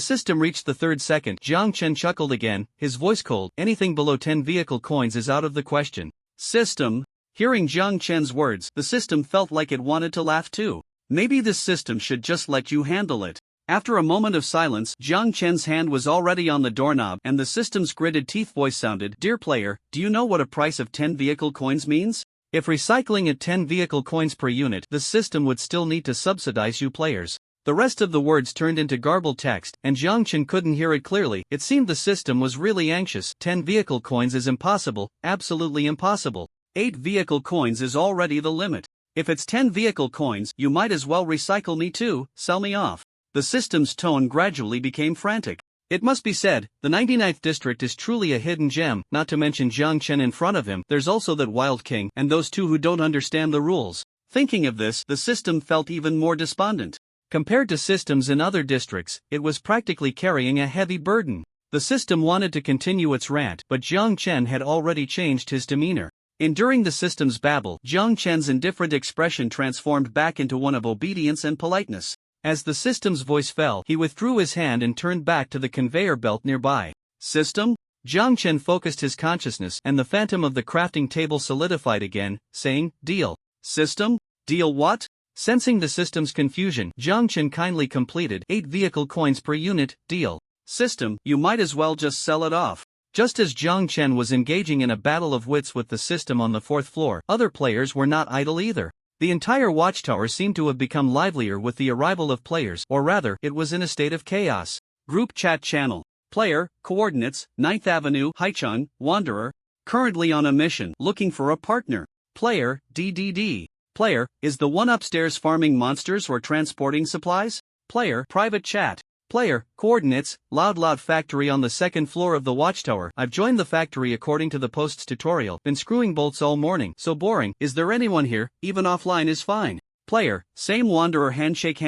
system reached the 3rd second, Jiang Chen chuckled again, his voice cold. Anything below 10 vehicle coins is out of the question. System. Hearing Jiang Chen's words, the system felt like it wanted to laugh too. Maybe this system should just let you handle it. After a moment of silence, Jiang Chen's hand was already on the doorknob, and the system's gritted teeth voice sounded, "Dear player, do you know what a price of 10 vehicle coins means? If recycling at 10 vehicle coins per unit, the system would still need to subsidize you players." The rest of the words turned into garbled text, and Jiang Chen couldn't hear it clearly. It seemed the system was really anxious. 10 vehicle coins is impossible, absolutely impossible. 8 vehicle coins is already the limit. If it's 10 vehicle coins, you might as well recycle me too, sell me off. The system's tone gradually became frantic. It must be said, the 99th district is truly a hidden gem, not to mention Jiang Chen in front of him. There's also that wild king and those two who don't understand the rules. Thinking of this, the system felt even more despondent. Compared to systems in other districts, it was practically carrying a heavy burden. The system wanted to continue its rant, but Jiang Chen had already changed his demeanor. Enduring the system's babble, Jiang Chen's indifferent expression transformed back into one of obedience and politeness. As the system's voice fell, he withdrew his hand and turned back to the conveyor belt nearby. System? Jiang Chen focused his consciousness, and the phantom of the crafting table solidified again, saying, "Deal." System? Deal what? Sensing the system's confusion, Jiang Chen kindly completed, 8 vehicle coins per unit, deal. System, you might as well just sell it off. Just as Jiang Chen was engaging in a battle of wits with the system on the 4th floor, other players were not idle either. The entire watchtower seemed to have become livelier with the arrival of players, or rather, it was in a state of chaos. Group chat channel. Player, coordinates, 9th Avenue, Haichun, Wanderer. Currently on a mission, looking for a partner. Player, DDD. Player, is the one upstairs farming monsters or transporting supplies? Player, private chat. Player, coordinates, Loud factory on the 2nd floor of the watchtower. I've joined the factory according to the post's tutorial. Been screwing bolts all morning, so boring. Is there anyone here? Even offline is fine. Player, same Wanderer handshake.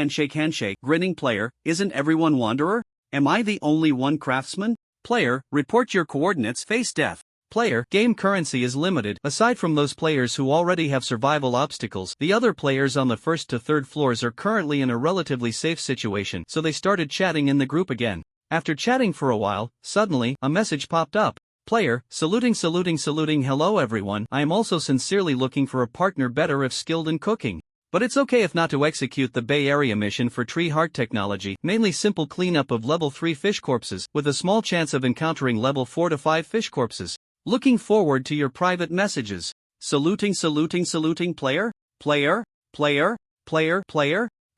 Grinning player, isn't everyone Wanderer? Am I the only one craftsman? Player, report your coordinates. Face death. Player, game currency is limited. Aside from those players who already have survival obstacles, the other players on the 1st to 3rd floors are currently in a relatively safe situation, so they started chatting in the group again. After chatting for a while, suddenly, a message popped up. Player, saluting. Hello everyone, I am also sincerely looking for a partner better if skilled in cooking. But it's okay if not to execute the Bay Area mission for Tree Heart Technology, mainly simple cleanup of level 3 fish corpses, with a small chance of encountering level 4 to 5 fish corpses. Looking forward to your private messages. Saluting player?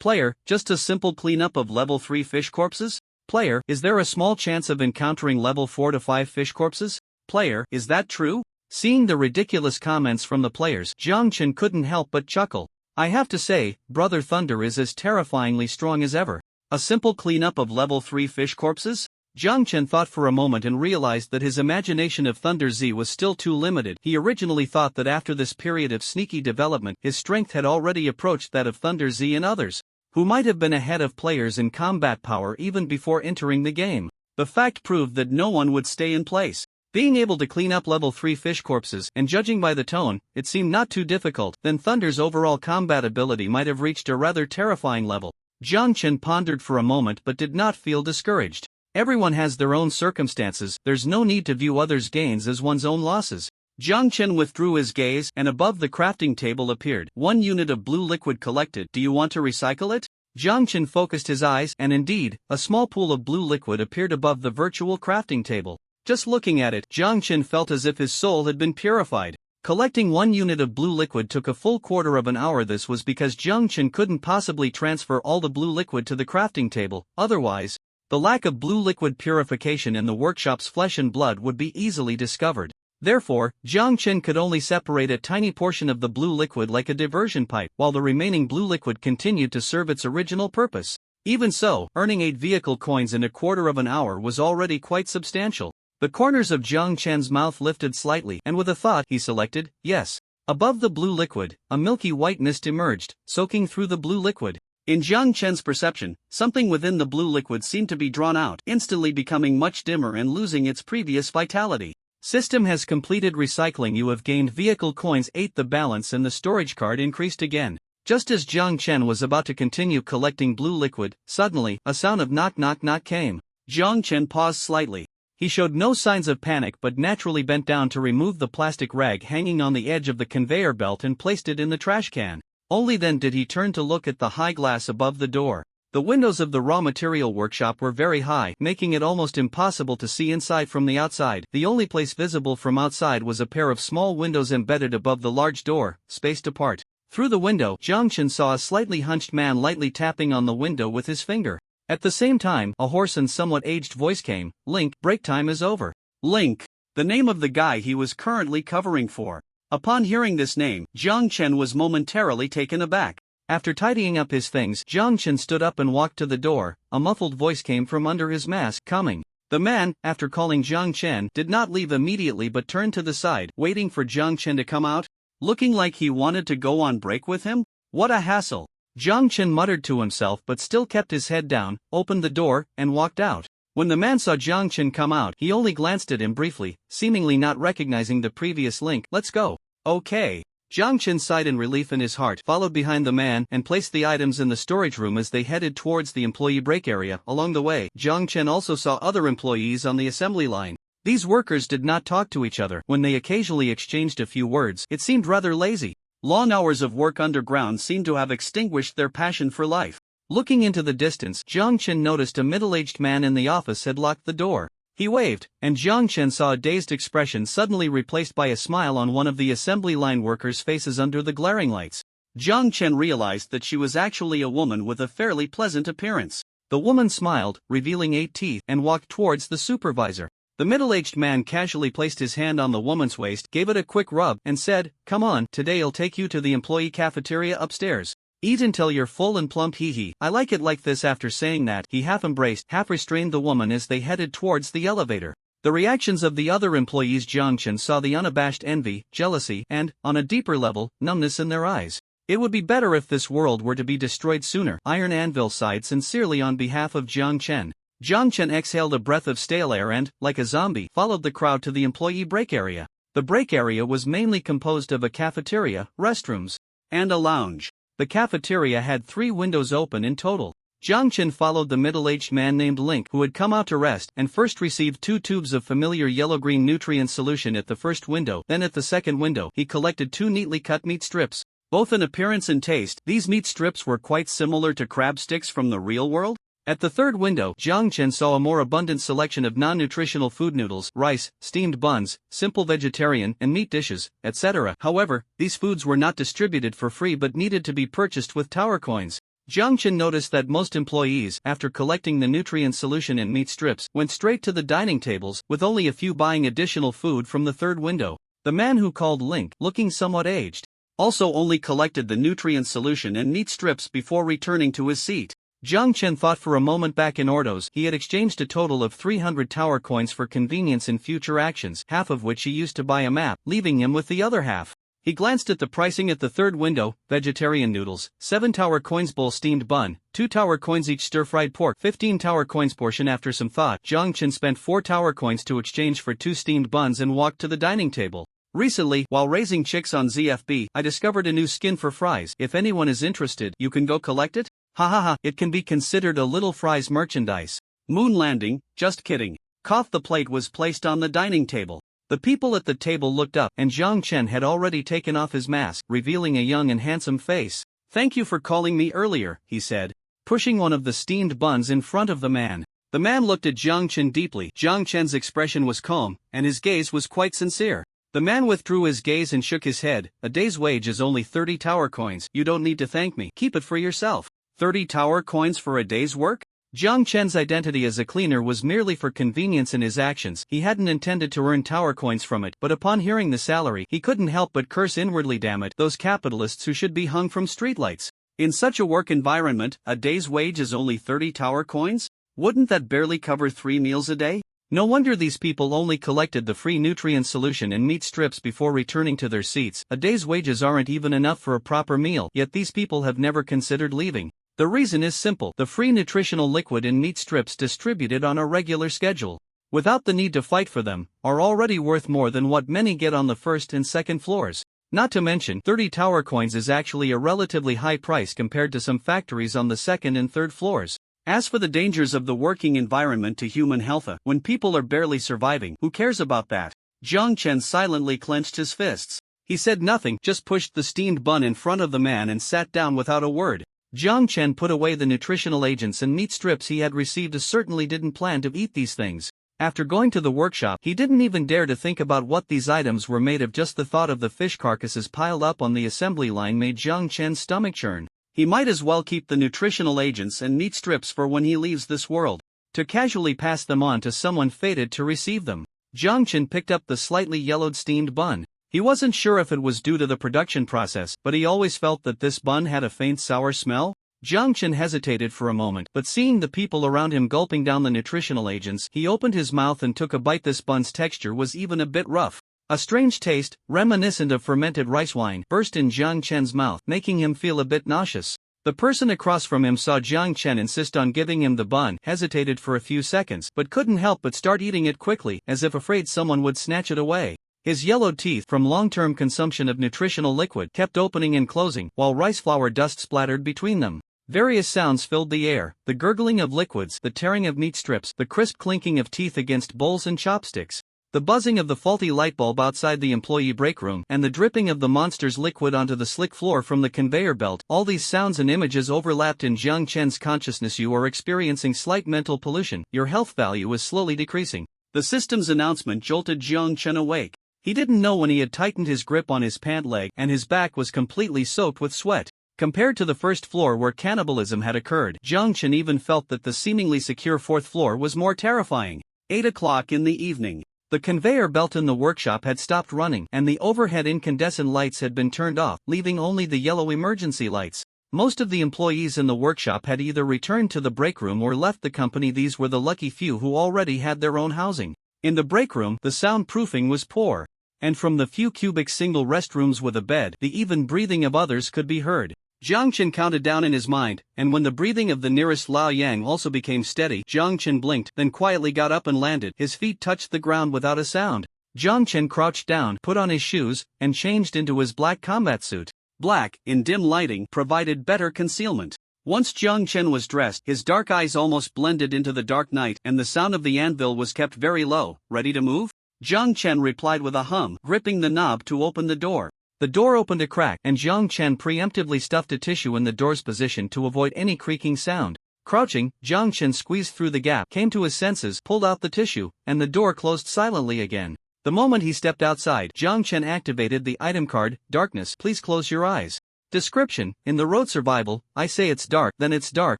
Player, just a simple cleanup of level 3 fish corpses? Player, is there a small chance of encountering level 4 to 5 fish corpses? Player, is that true? Seeing the ridiculous comments from the players, Jiang Chen couldn't help but chuckle. I have to say, Brother Thunder is as terrifyingly strong as ever. A simple cleanup of level 3 fish corpses? Jiang Chen thought for a moment and realized that his imagination of Thunder Z was still too limited. He originally thought that after this period of sneaky development, his strength had already approached that of Thunder Z and others, who might have been ahead of players in combat power even before entering the game. The fact proved that no one would stay in place. Being able to clean up level 3 fish corpses, and judging by the tone, it seemed not too difficult, then Thunder's overall combat ability might have reached a rather terrifying level. Jiang Chen pondered for a moment but did not feel discouraged. Everyone has their own circumstances, there's no need to view others' gains as one's own losses. Jiang Chen withdrew his gaze, and above the crafting table appeared 1 unit of blue liquid collected. Do you want to recycle it? Jiang Chen focused his eyes, and indeed, a small pool of blue liquid appeared above the virtual crafting table. Just looking at it, Jiang Chen felt as if his soul had been purified. Collecting 1 unit of blue liquid took a full quarter of an hour. This was because Jiang Chen couldn't possibly transfer all the blue liquid to the crafting table, otherwise, the lack of blue liquid purification in the workshop's flesh and blood would be easily discovered. Therefore, Jiang Chen could only separate a tiny portion of the blue liquid like a diversion pipe, while the remaining blue liquid continued to serve its original purpose. Even so, earning 8 vehicle coins in a quarter of an hour was already quite substantial. The corners of Jiang Chen's mouth lifted slightly, and with a thought, he selected, yes. Above the blue liquid, a milky white mist emerged, soaking through the blue liquid. In Jiang Chen's perception, something within the blue liquid seemed to be drawn out, instantly becoming much dimmer and losing its previous vitality. System has completed recycling. You have gained vehicle coins 8. The balance in the storage card increased again. Just as Jiang Chen was about to continue collecting blue liquid, suddenly, a sound of knock came. Jiang Chen paused slightly. He showed no signs of panic but naturally bent down to remove the plastic rag hanging on the edge of the conveyor belt and placed it in the trash can. Only then did he turn to look at the high glass above the door. The windows of the raw material workshop were very high, making it almost impossible to see inside from the outside. The only place visible from outside was a pair of small windows embedded above the large door, spaced apart. Through the window, Jiang Chen saw a slightly hunched man lightly tapping on the window with his finger. At the same time, a hoarse and somewhat aged voice came, "Link, break time is over." Link, the name of the guy he was currently covering for. Upon hearing this name, Jiang Chen was momentarily taken aback. After tidying up his things, Jiang Chen stood up and walked to the door. A muffled voice came from under his mask, "Coming." The man, after calling Jiang Chen, did not leave immediately but turned to the side, waiting for Jiang Chen to come out, looking like he wanted to go on break with him. What a hassle! Jiang Chen muttered to himself but still kept his head down, opened the door, and walked out. When the man saw Jiang Chen come out, he only glanced at him briefly, seemingly not recognizing the previous link. Let's go. Okay. Jiang Chen sighed in relief in his heart, followed behind the man, and placed the items in the storage room as they headed towards the employee break area. Along the way, Jiang Chen also saw other employees on the assembly line. These workers did not talk to each other. When they occasionally exchanged a few words, it seemed rather lazy. Long hours of work underground seemed to have extinguished their passion for life. Looking into the distance, Jiang Chen noticed a middle-aged man in the office had locked the door. He waved, and Jiang Chen saw a dazed expression suddenly replaced by a smile on one of the assembly line workers' faces under the glaring lights. Jiang Chen realized that she was actually a woman with a fairly pleasant appearance. The woman smiled, revealing 8 teeth, and walked towards the supervisor. The middle-aged man casually placed his hand on the woman's waist, gave it a quick rub, and said, "Come on, today I'll take you to the employee cafeteria upstairs. Eat until you're full and plump, hee." I like it like this. After saying that, he half embraced, half restrained the woman as they headed towards the elevator. The reactions of the other employees. Jiang Chen saw the unabashed envy, jealousy, and, on a deeper level, numbness in their eyes. It would be better if this world were to be destroyed sooner. Iron Anvil sighed sincerely on behalf of Jiang Chen. Jiang Chen exhaled a breath of stale air and, like a zombie, followed the crowd to the employee break area. The break area was mainly composed of a cafeteria, restrooms, and a lounge. The cafeteria had 3 windows open in total. Jiang Chen followed the middle-aged man named Link, who had come out to rest, and first received 2 tubes of familiar yellow-green nutrient solution at the first window. Then at the second window, he collected 2 neatly cut meat strips. Both in appearance and taste, these meat strips were quite similar to crab sticks from the real world. At the third window, Jiang Chen saw a more abundant selection of non-nutritional food: noodles, rice, steamed buns, simple vegetarian and meat dishes, etc. However, these foods were not distributed for free but needed to be purchased with tower coins. Jiang Chen noticed that most employees, after collecting the nutrient solution and meat strips, went straight to the dining tables, with only a few buying additional food from the third window. The man who called Link, looking somewhat aged, also only collected the nutrient solution and meat strips before returning to his seat. Jiang Chen thought for a moment. Back in Ordos, he had exchanged a total of 300 tower coins for convenience in future actions, half of which he used to buy a map, leaving him with the other half. He glanced at the pricing at the third window: vegetarian noodles, 7 tower coins; bowl steamed bun, 2 tower coins each; stir-fried pork, 15 tower coins portion. After some thought, Jiang Chen spent 4 tower coins to exchange for 2 steamed buns and walked to the dining table. Recently, while raising chicks on ZFB, I discovered a new skin for fries. If anyone is interested, you can go collect it? Ha, it can be considered a little fries merchandise. Moon landing, just kidding. Cough. The plate was placed on the dining table. The people at the table looked up, and Jiang Chen had already taken off his mask, revealing a young and handsome face. "Thank you for calling me earlier," he said, pushing one of the steamed buns in front of the man. The man looked at Jiang Chen deeply. Jiang Chen's expression was calm, and his gaze was quite sincere. The man withdrew his gaze and shook his head. "A day's wage is only 30 tower coins. You don't need to thank me. Keep it for yourself." 30 tower coins for a day's work? Jiang Chen's identity as a cleaner was merely for convenience in his actions. He hadn't intended to earn tower coins from it, but upon hearing the salary, he couldn't help but curse inwardly. Damn it, those capitalists who should be hung from streetlights. In such a work environment, a day's wage is only 30 tower coins? Wouldn't that barely cover 3 meals a day? No wonder these people only collected the free nutrient solution and meat strips before returning to their seats. A day's wages aren't even enough for a proper meal, yet these people have never considered leaving. The reason is simple: the free nutritional liquid and meat strips distributed on a regular schedule, without the need to fight for them, are already worth more than what many get on the first and second floors. Not to mention, 30 tower coins is actually a relatively high price compared to some factories on the second and third floors. As for the dangers of the working environment to human health, when people are barely surviving, who cares about that? Jiang Chen silently clenched his fists. He said nothing, just pushed the steamed bun in front of the man and sat down without a word. Jiang Chen put away the nutritional agents and meat strips he had received. Certainly didn't plan to eat these things. After going to the workshop, he didn't even dare to think about what these items were made of. Just the thought of the fish carcasses piled up on the assembly line made Jiang Chen's stomach churn. He might as well keep the nutritional agents and meat strips for when he leaves this world, to casually pass them on to someone fated to receive them. Jiang Chen picked up the slightly yellowed steamed bun. He wasn't sure if it was due to the production process, but he always felt that this bun had a faint sour smell. Jiang Chen hesitated for a moment, but seeing the people around him gulping down the nutritional agents, he opened his mouth and took a bite. This bun's texture was even a bit rough. A strange taste, reminiscent of fermented rice wine, burst in Jiang Chen's mouth, making him feel a bit nauseous. The person across from him saw Jiang Chen insist on giving him the bun, hesitated for a few seconds, but couldn't help but start eating it quickly, as if afraid someone would snatch it away. His yellowed teeth, from long-term consumption of nutritional liquid, kept opening and closing, while rice flour dust splattered between them. Various sounds filled the air, the gurgling of liquids, the tearing of meat strips, the crisp clinking of teeth against bowls and chopsticks. The buzzing of the faulty light bulb outside the employee break room, and the dripping of the monster's liquid onto the slick floor from the conveyor belt, all these sounds and images overlapped in Jiang Chen's consciousness. You are experiencing slight mental pollution, your health value is slowly decreasing. The system's announcement jolted Jiang Chen awake. He didn't know when he had tightened his grip on his pant leg, and his back was completely soaked with sweat. Compared to the first floor where cannibalism had occurred, Jiang Chen even felt that the seemingly secure fourth floor was more terrifying. 8 o'clock in the evening. The conveyor belt in the workshop had stopped running, and the overhead incandescent lights had been turned off, leaving only the yellow emergency lights. Most of the employees in the workshop had either returned to the break room or left the company. These were the lucky few who already had their own housing. In the break room, the soundproofing was poor, and from the few cubic single restrooms with a bed, the even breathing of others could be heard. Jiang Chen counted down in his mind, and when the breathing of the nearest Lao Yang also became steady, Jiang Chen blinked, then quietly got up and landed. His feet touched the ground without a sound. Jiang Chen crouched down, put on his shoes, and changed into his black combat suit. Black, in dim lighting, provided better concealment. Once Jiang Chen was dressed, his dark eyes almost blended into the dark night, and the sound of the anvil was kept very low. Ready to move? Jiang Chen replied with a hum, gripping the knob to open the door. The door opened a crack, and Jiang Chen preemptively stuffed a tissue in the door's position to avoid any creaking sound. Crouching, Jiang Chen squeezed through the gap, came to his senses, pulled out the tissue, and the door closed silently again. The moment he stepped outside, Jiang Chen activated the item card. Darkness, please close your eyes. Description: in the road survival, I say it's dark, then it's dark.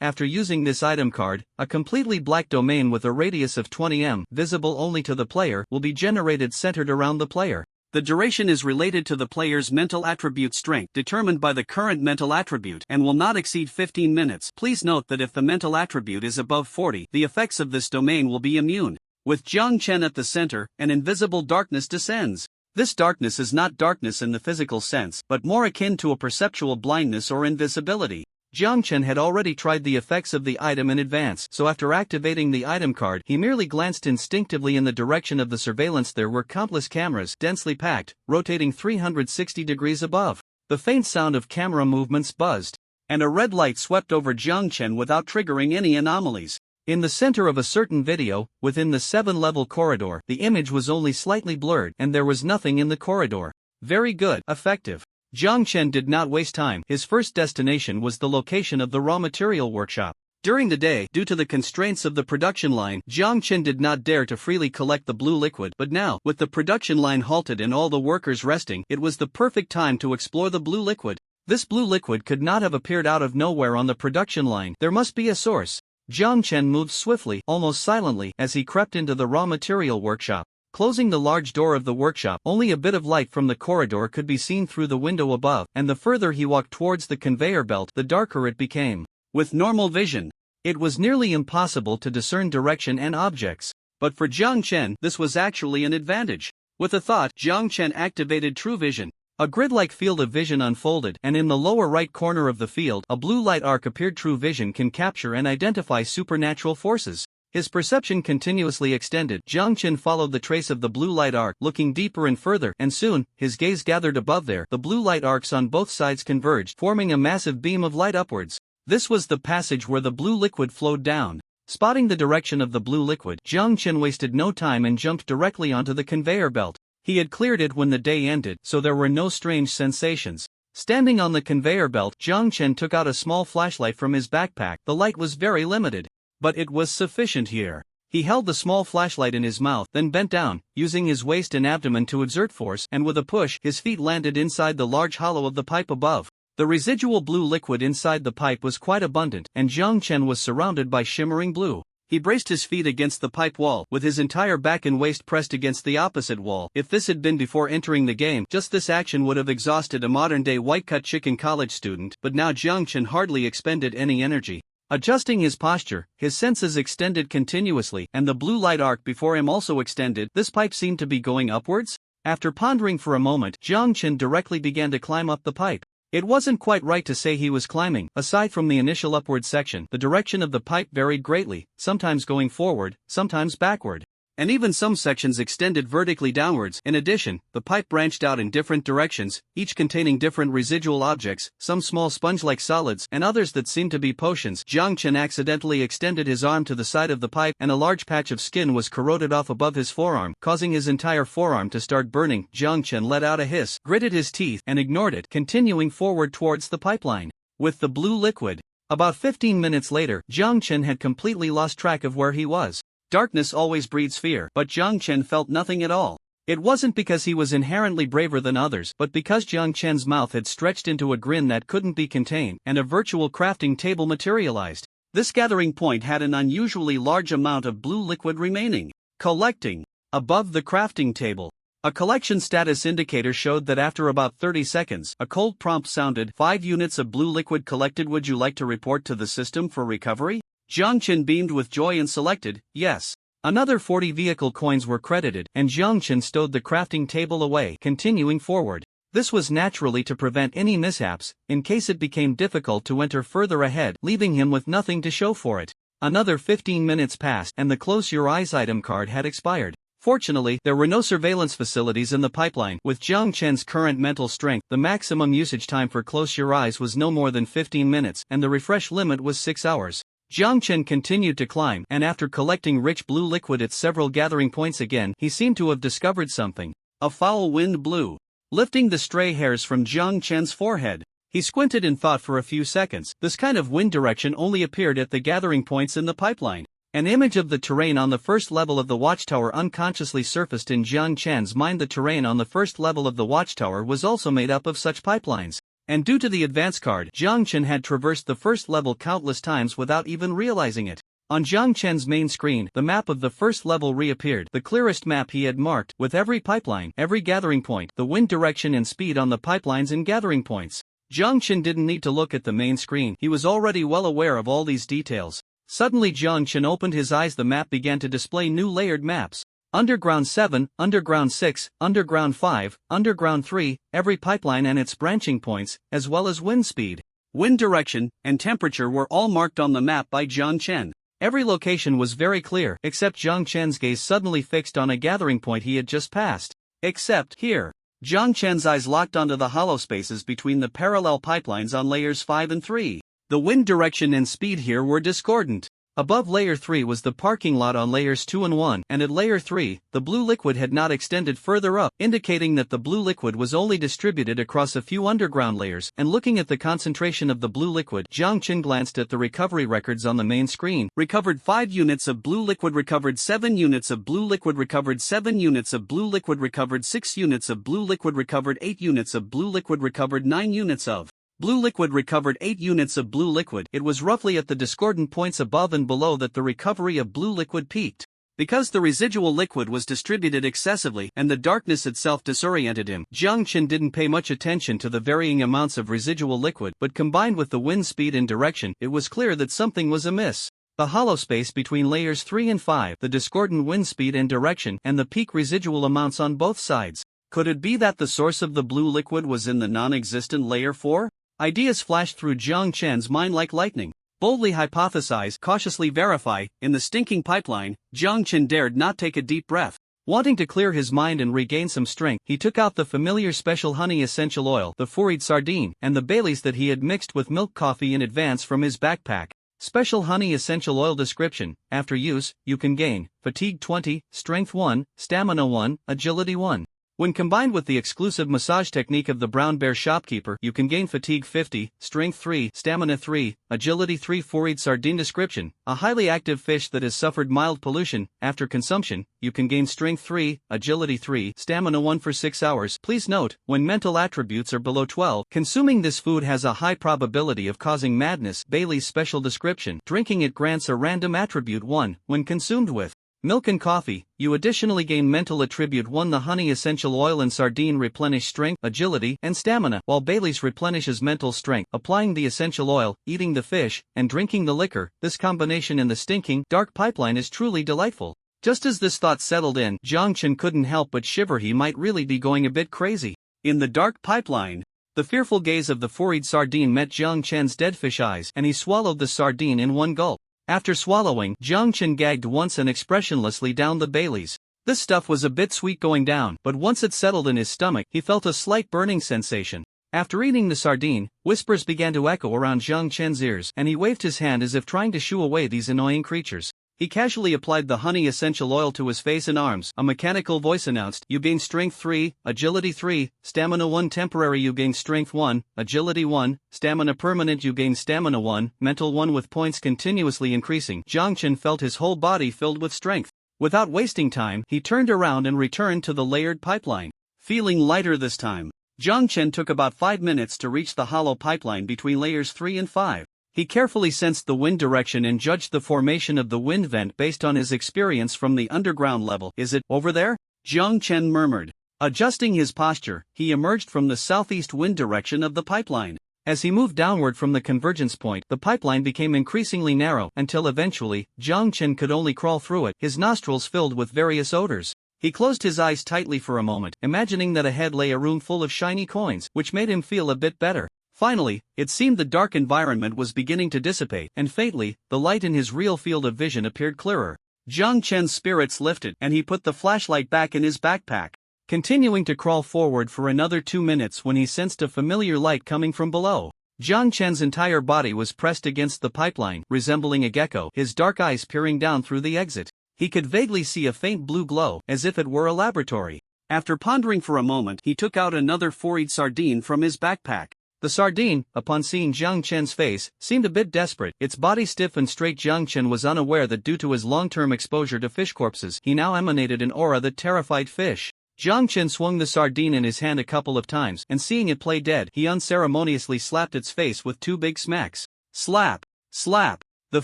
After using this item card, a completely black domain with a radius of 20 m, visible only to the player, will be generated centered around the player. The duration is related to the player's mental attribute strength, determined by the current mental attribute, and will not exceed 15 minutes. Please note that if the mental attribute is above 40, the effects of this domain will be immune. With Jiang Chen at the center, an invisible darkness descends. This darkness is not darkness in the physical sense, but more akin to a perceptual blindness or invisibility. Jiang Chen had already tried the effects of the item in advance, so after activating the item card, he merely glanced instinctively in the direction of the surveillance. There were countless cameras, densely packed, rotating 360 degrees above. The faint sound of camera movements buzzed, and a red light swept over Jiang Chen without triggering any anomalies. In the center of a certain video, within the 7-level corridor, the image was only slightly blurred, and there was nothing in the corridor. Very good, effective. Jiang Chen did not waste time. His first destination was the location of the raw material workshop. During the day, due to the constraints of the production line, Jiang Chen did not dare to freely collect the blue liquid, but now, with the production line halted and all the workers resting, it was the perfect time to explore the blue liquid. This blue liquid could not have appeared out of nowhere on the production line. There must be a source. Jiang Chen moved swiftly, almost silently, as he crept into the raw material workshop. Closing the large door of the workshop, only a bit of light from the corridor could be seen through the window above, and the further he walked towards the conveyor belt, the darker it became. With normal vision, it was nearly impossible to discern direction and objects. But for Jiang Chen, this was actually an advantage. With a thought, Jiang Chen activated True Vision. A grid-like field of vision unfolded, and in the lower right corner of the field, a blue light arc appeared. True Vision can capture and identify supernatural forces. His perception continuously extended. Jiang Chen followed the trace of the blue light arc, looking deeper and further, and soon, his gaze gathered above there. The blue light arcs on both sides converged, forming a massive beam of light upwards. This was the passage where the blue liquid flowed down. Spotting the direction of the blue liquid, Jiang Chen wasted no time and jumped directly onto the conveyor belt. He had cleared it when the day ended, so there were no strange sensations. Standing on the conveyor belt, Jiang Chen took out a small flashlight from his backpack. The light was very limited, but it was sufficient here. He held the small flashlight in his mouth, then bent down, using his waist and abdomen to exert force, and with a push, his feet landed inside the large hollow of the pipe above. The residual blue liquid inside the pipe was quite abundant, and Jiang Chen was surrounded by shimmering blue. He braced his feet against the pipe wall, with his entire back and waist pressed against the opposite wall. If this had been before entering the game, just this action would have exhausted a modern-day white-cut chicken college student, but now Jiang Chen hardly expended any energy. Adjusting his posture, his senses extended continuously, and the blue light arc before him also extended. This pipe seemed to be going upwards? After pondering for a moment, Jiang Chen directly began to climb up the pipe. It wasn't quite right to say he was climbing. Aside from the initial upward section, the direction of the pipe varied greatly, sometimes going forward, sometimes backward. And even some sections extended vertically downwards. In addition, the pipe branched out in different directions, each containing different residual objects, some small sponge-like solids and others that seemed to be potions. Jiang Chen accidentally extended his arm to the side of the pipe, and a large patch of skin was corroded off above his forearm, causing his entire forearm to start burning. Jiang Chen let out a hiss, gritted his teeth, and ignored it, continuing forward towards the pipeline with the blue liquid. About 15 minutes later, Jiang Chen had completely lost track of where he was. Darkness always breeds fear, but Jiang Chen felt nothing at all. It wasn't because he was inherently braver than others, but because Jiang Chen's mouth had stretched into a grin that couldn't be contained, and a virtual crafting table materialized. This gathering point had an unusually large amount of blue liquid remaining. Collecting. Above the crafting table, a collection status indicator showed that after about 30 seconds, a cold prompt sounded. 5 units of blue liquid collected. Would you like to report to the system for recovery? Jiang Chen beamed with joy and selected, yes. Another 40 vehicle coins were credited, and Jiang Chen stowed the crafting table away, continuing forward. This was naturally to prevent any mishaps, in case it became difficult to enter further ahead, leaving him with nothing to show for it. Another 15 minutes passed, and the Close Your Eyes item card had expired. Fortunately, there were no surveillance facilities in the pipeline. With Jiang Chen's current mental strength, the maximum usage time for Close Your Eyes was no more than 15 minutes, and the refresh limit was 6 hours. Jiang Chen continued to climb, and after collecting rich blue liquid at several gathering points again, he seemed to have discovered something. A foul wind blew, lifting the stray hairs from Jiang Chen's forehead. He squinted in thought for a few seconds. This kind of wind direction only appeared at the gathering points in the pipeline. An image of the terrain on the first level of the watchtower unconsciously surfaced in Jiang Chen's mind. The terrain on the first level of the watchtower was also made up of such pipelines. And due to the advance card, Jiang Chen had traversed the first level countless times without even realizing it. On Jiang Chen's main screen, the map of the first level reappeared, the clearest map he had marked, with every pipeline, every gathering point, the wind direction and speed on the pipelines and gathering points. Jiang Chen didn't need to look at the main screen, he was already well aware of all these details. Suddenly Jiang Chen opened his eyes. The map began to display new layered maps. Underground 7, Underground 6, Underground 5, Underground 3, every pipeline and its branching points, as well as wind speed, wind direction, and temperature were all marked on the map by Jiang Chen. Every location was very clear, except Jiang Chen's gaze suddenly fixed on a gathering point he had just passed. Except here. Jiang Chen's eyes locked onto the hollow spaces between the parallel pipelines on layers 5 and 3. The wind direction and speed here were discordant. Above layer 3 was the parking lot on layers 2 and 1, and at layer 3, the blue liquid had not extended further up, indicating that the blue liquid was only distributed across a few underground layers. And looking at the concentration of the blue liquid, Jiang Chen glanced at the recovery records on the main screen. Recovered 5 units of blue liquid, recovered 7 units of blue liquid, recovered 7 units of blue liquid, recovered 6 units of blue liquid, recovered 8 units of blue liquid, recovered 9 units of blue liquid, recovered 8 units of blue liquid. It was roughly at the discordant points above and below that the recovery of blue liquid peaked. Because the residual liquid was distributed excessively and the darkness itself disoriented him, Jiang Chen didn't pay much attention to the varying amounts of residual liquid, but combined with the wind speed and direction, it was clear that something was amiss. The hollow space between layers 3 and 5, the discordant wind speed and direction, and the peak residual amounts on both sides. Could it be that the source of the blue liquid was in the non-existent layer 4? Ideas flashed through Jiang Chen's mind like lightning. Boldly hypothesize, cautiously verify. In the stinking pipeline, Jiang Chen dared not take a deep breath. Wanting to clear his mind and regain some strength, he took out the familiar special honey essential oil, the fourried sardine, and the Baileys that he had mixed with milk coffee in advance from his backpack. Special honey essential oil description: after use, you can gain fatigue 20, strength 1, stamina 1, agility 1. When combined with the exclusive massage technique of the brown bear shopkeeper, you can gain fatigue 50, strength 3, stamina 3, agility 3. Foraged sardine description: a highly active fish that has suffered mild pollution. After consumption, you can gain strength 3, agility 3, stamina 1 for 6 hours. Please note, when mental attributes are below 12, consuming this food has a high probability of causing madness. Bailey's special description: drinking it grants a random attribute 1 when consumed with milk and coffee. You additionally gain mental attribute 1. The honey essential oil and sardine replenish strength, agility, and stamina, while Bailey's replenishes mental strength. Applying the essential oil, eating the fish, and drinking the liquor, this combination in the stinking, dark pipeline is truly delightful. Just as this thought settled in, Jiang Chen couldn't help but shiver. He might really be going a bit crazy. In the dark pipeline, the fearful gaze of the foraged sardine met Jiang Chen's dead fish eyes, and he swallowed the sardine in one gulp. After swallowing, Jiang Chen gagged once and expressionlessly downed the Baileys. This stuff was a bit sweet going down, but once it settled in his stomach, he felt a slight burning sensation. After eating the sardine, whispers began to echo around Jiang Chen's ears, and he waved his hand as if trying to shoo away these annoying creatures. He casually applied the honey essential oil to his face and arms. A mechanical voice announced, "You gain strength 3, agility 3, stamina 1. Temporary. You gain strength 1, agility 1, stamina permanent. You gain stamina 1, mental 1." With points continuously increasing, Jiang Chen felt his whole body filled with strength. Without wasting time, he turned around and returned to the layered pipeline. Feeling lighter this time, Jiang Chen took about 5 minutes to reach the hollow pipeline between layers 3 and 5. He carefully sensed the wind direction and judged the formation of the wind vent based on his experience from the underground level. "Is it over there?" Jiang Chen murmured. Adjusting his posture, he emerged from the southeast wind direction of the pipeline. As he moved downward from the convergence point, the pipeline became increasingly narrow until eventually, Jiang Chen could only crawl through it, his nostrils filled with various odors. He closed his eyes tightly for a moment, imagining that ahead lay a room full of shiny coins, which made him feel a bit better. Finally, it seemed the dark environment was beginning to dissipate, and faintly, the light in his real field of vision appeared clearer. Jiang Chen's spirits lifted, and he put the flashlight back in his backpack, continuing to crawl forward for another 2 minutes when he sensed a familiar light coming from below. Jiang Chen's entire body was pressed against the pipeline, resembling a gecko, his dark eyes peering down through the exit. He could vaguely see a faint blue glow, as if it were a laboratory. After pondering for a moment, he took out another foraged sardine from his backpack. The sardine, upon seeing Jiang Chen's face, seemed a bit desperate, its body stiff and straight. Jiang Chen was unaware that due to his long-term exposure to fish corpses, he now emanated an aura that terrified fish. Jiang Chen swung the sardine in his hand a couple of times, and seeing it play dead, he unceremoniously slapped its face with 2 big smacks. Slap! Slap! The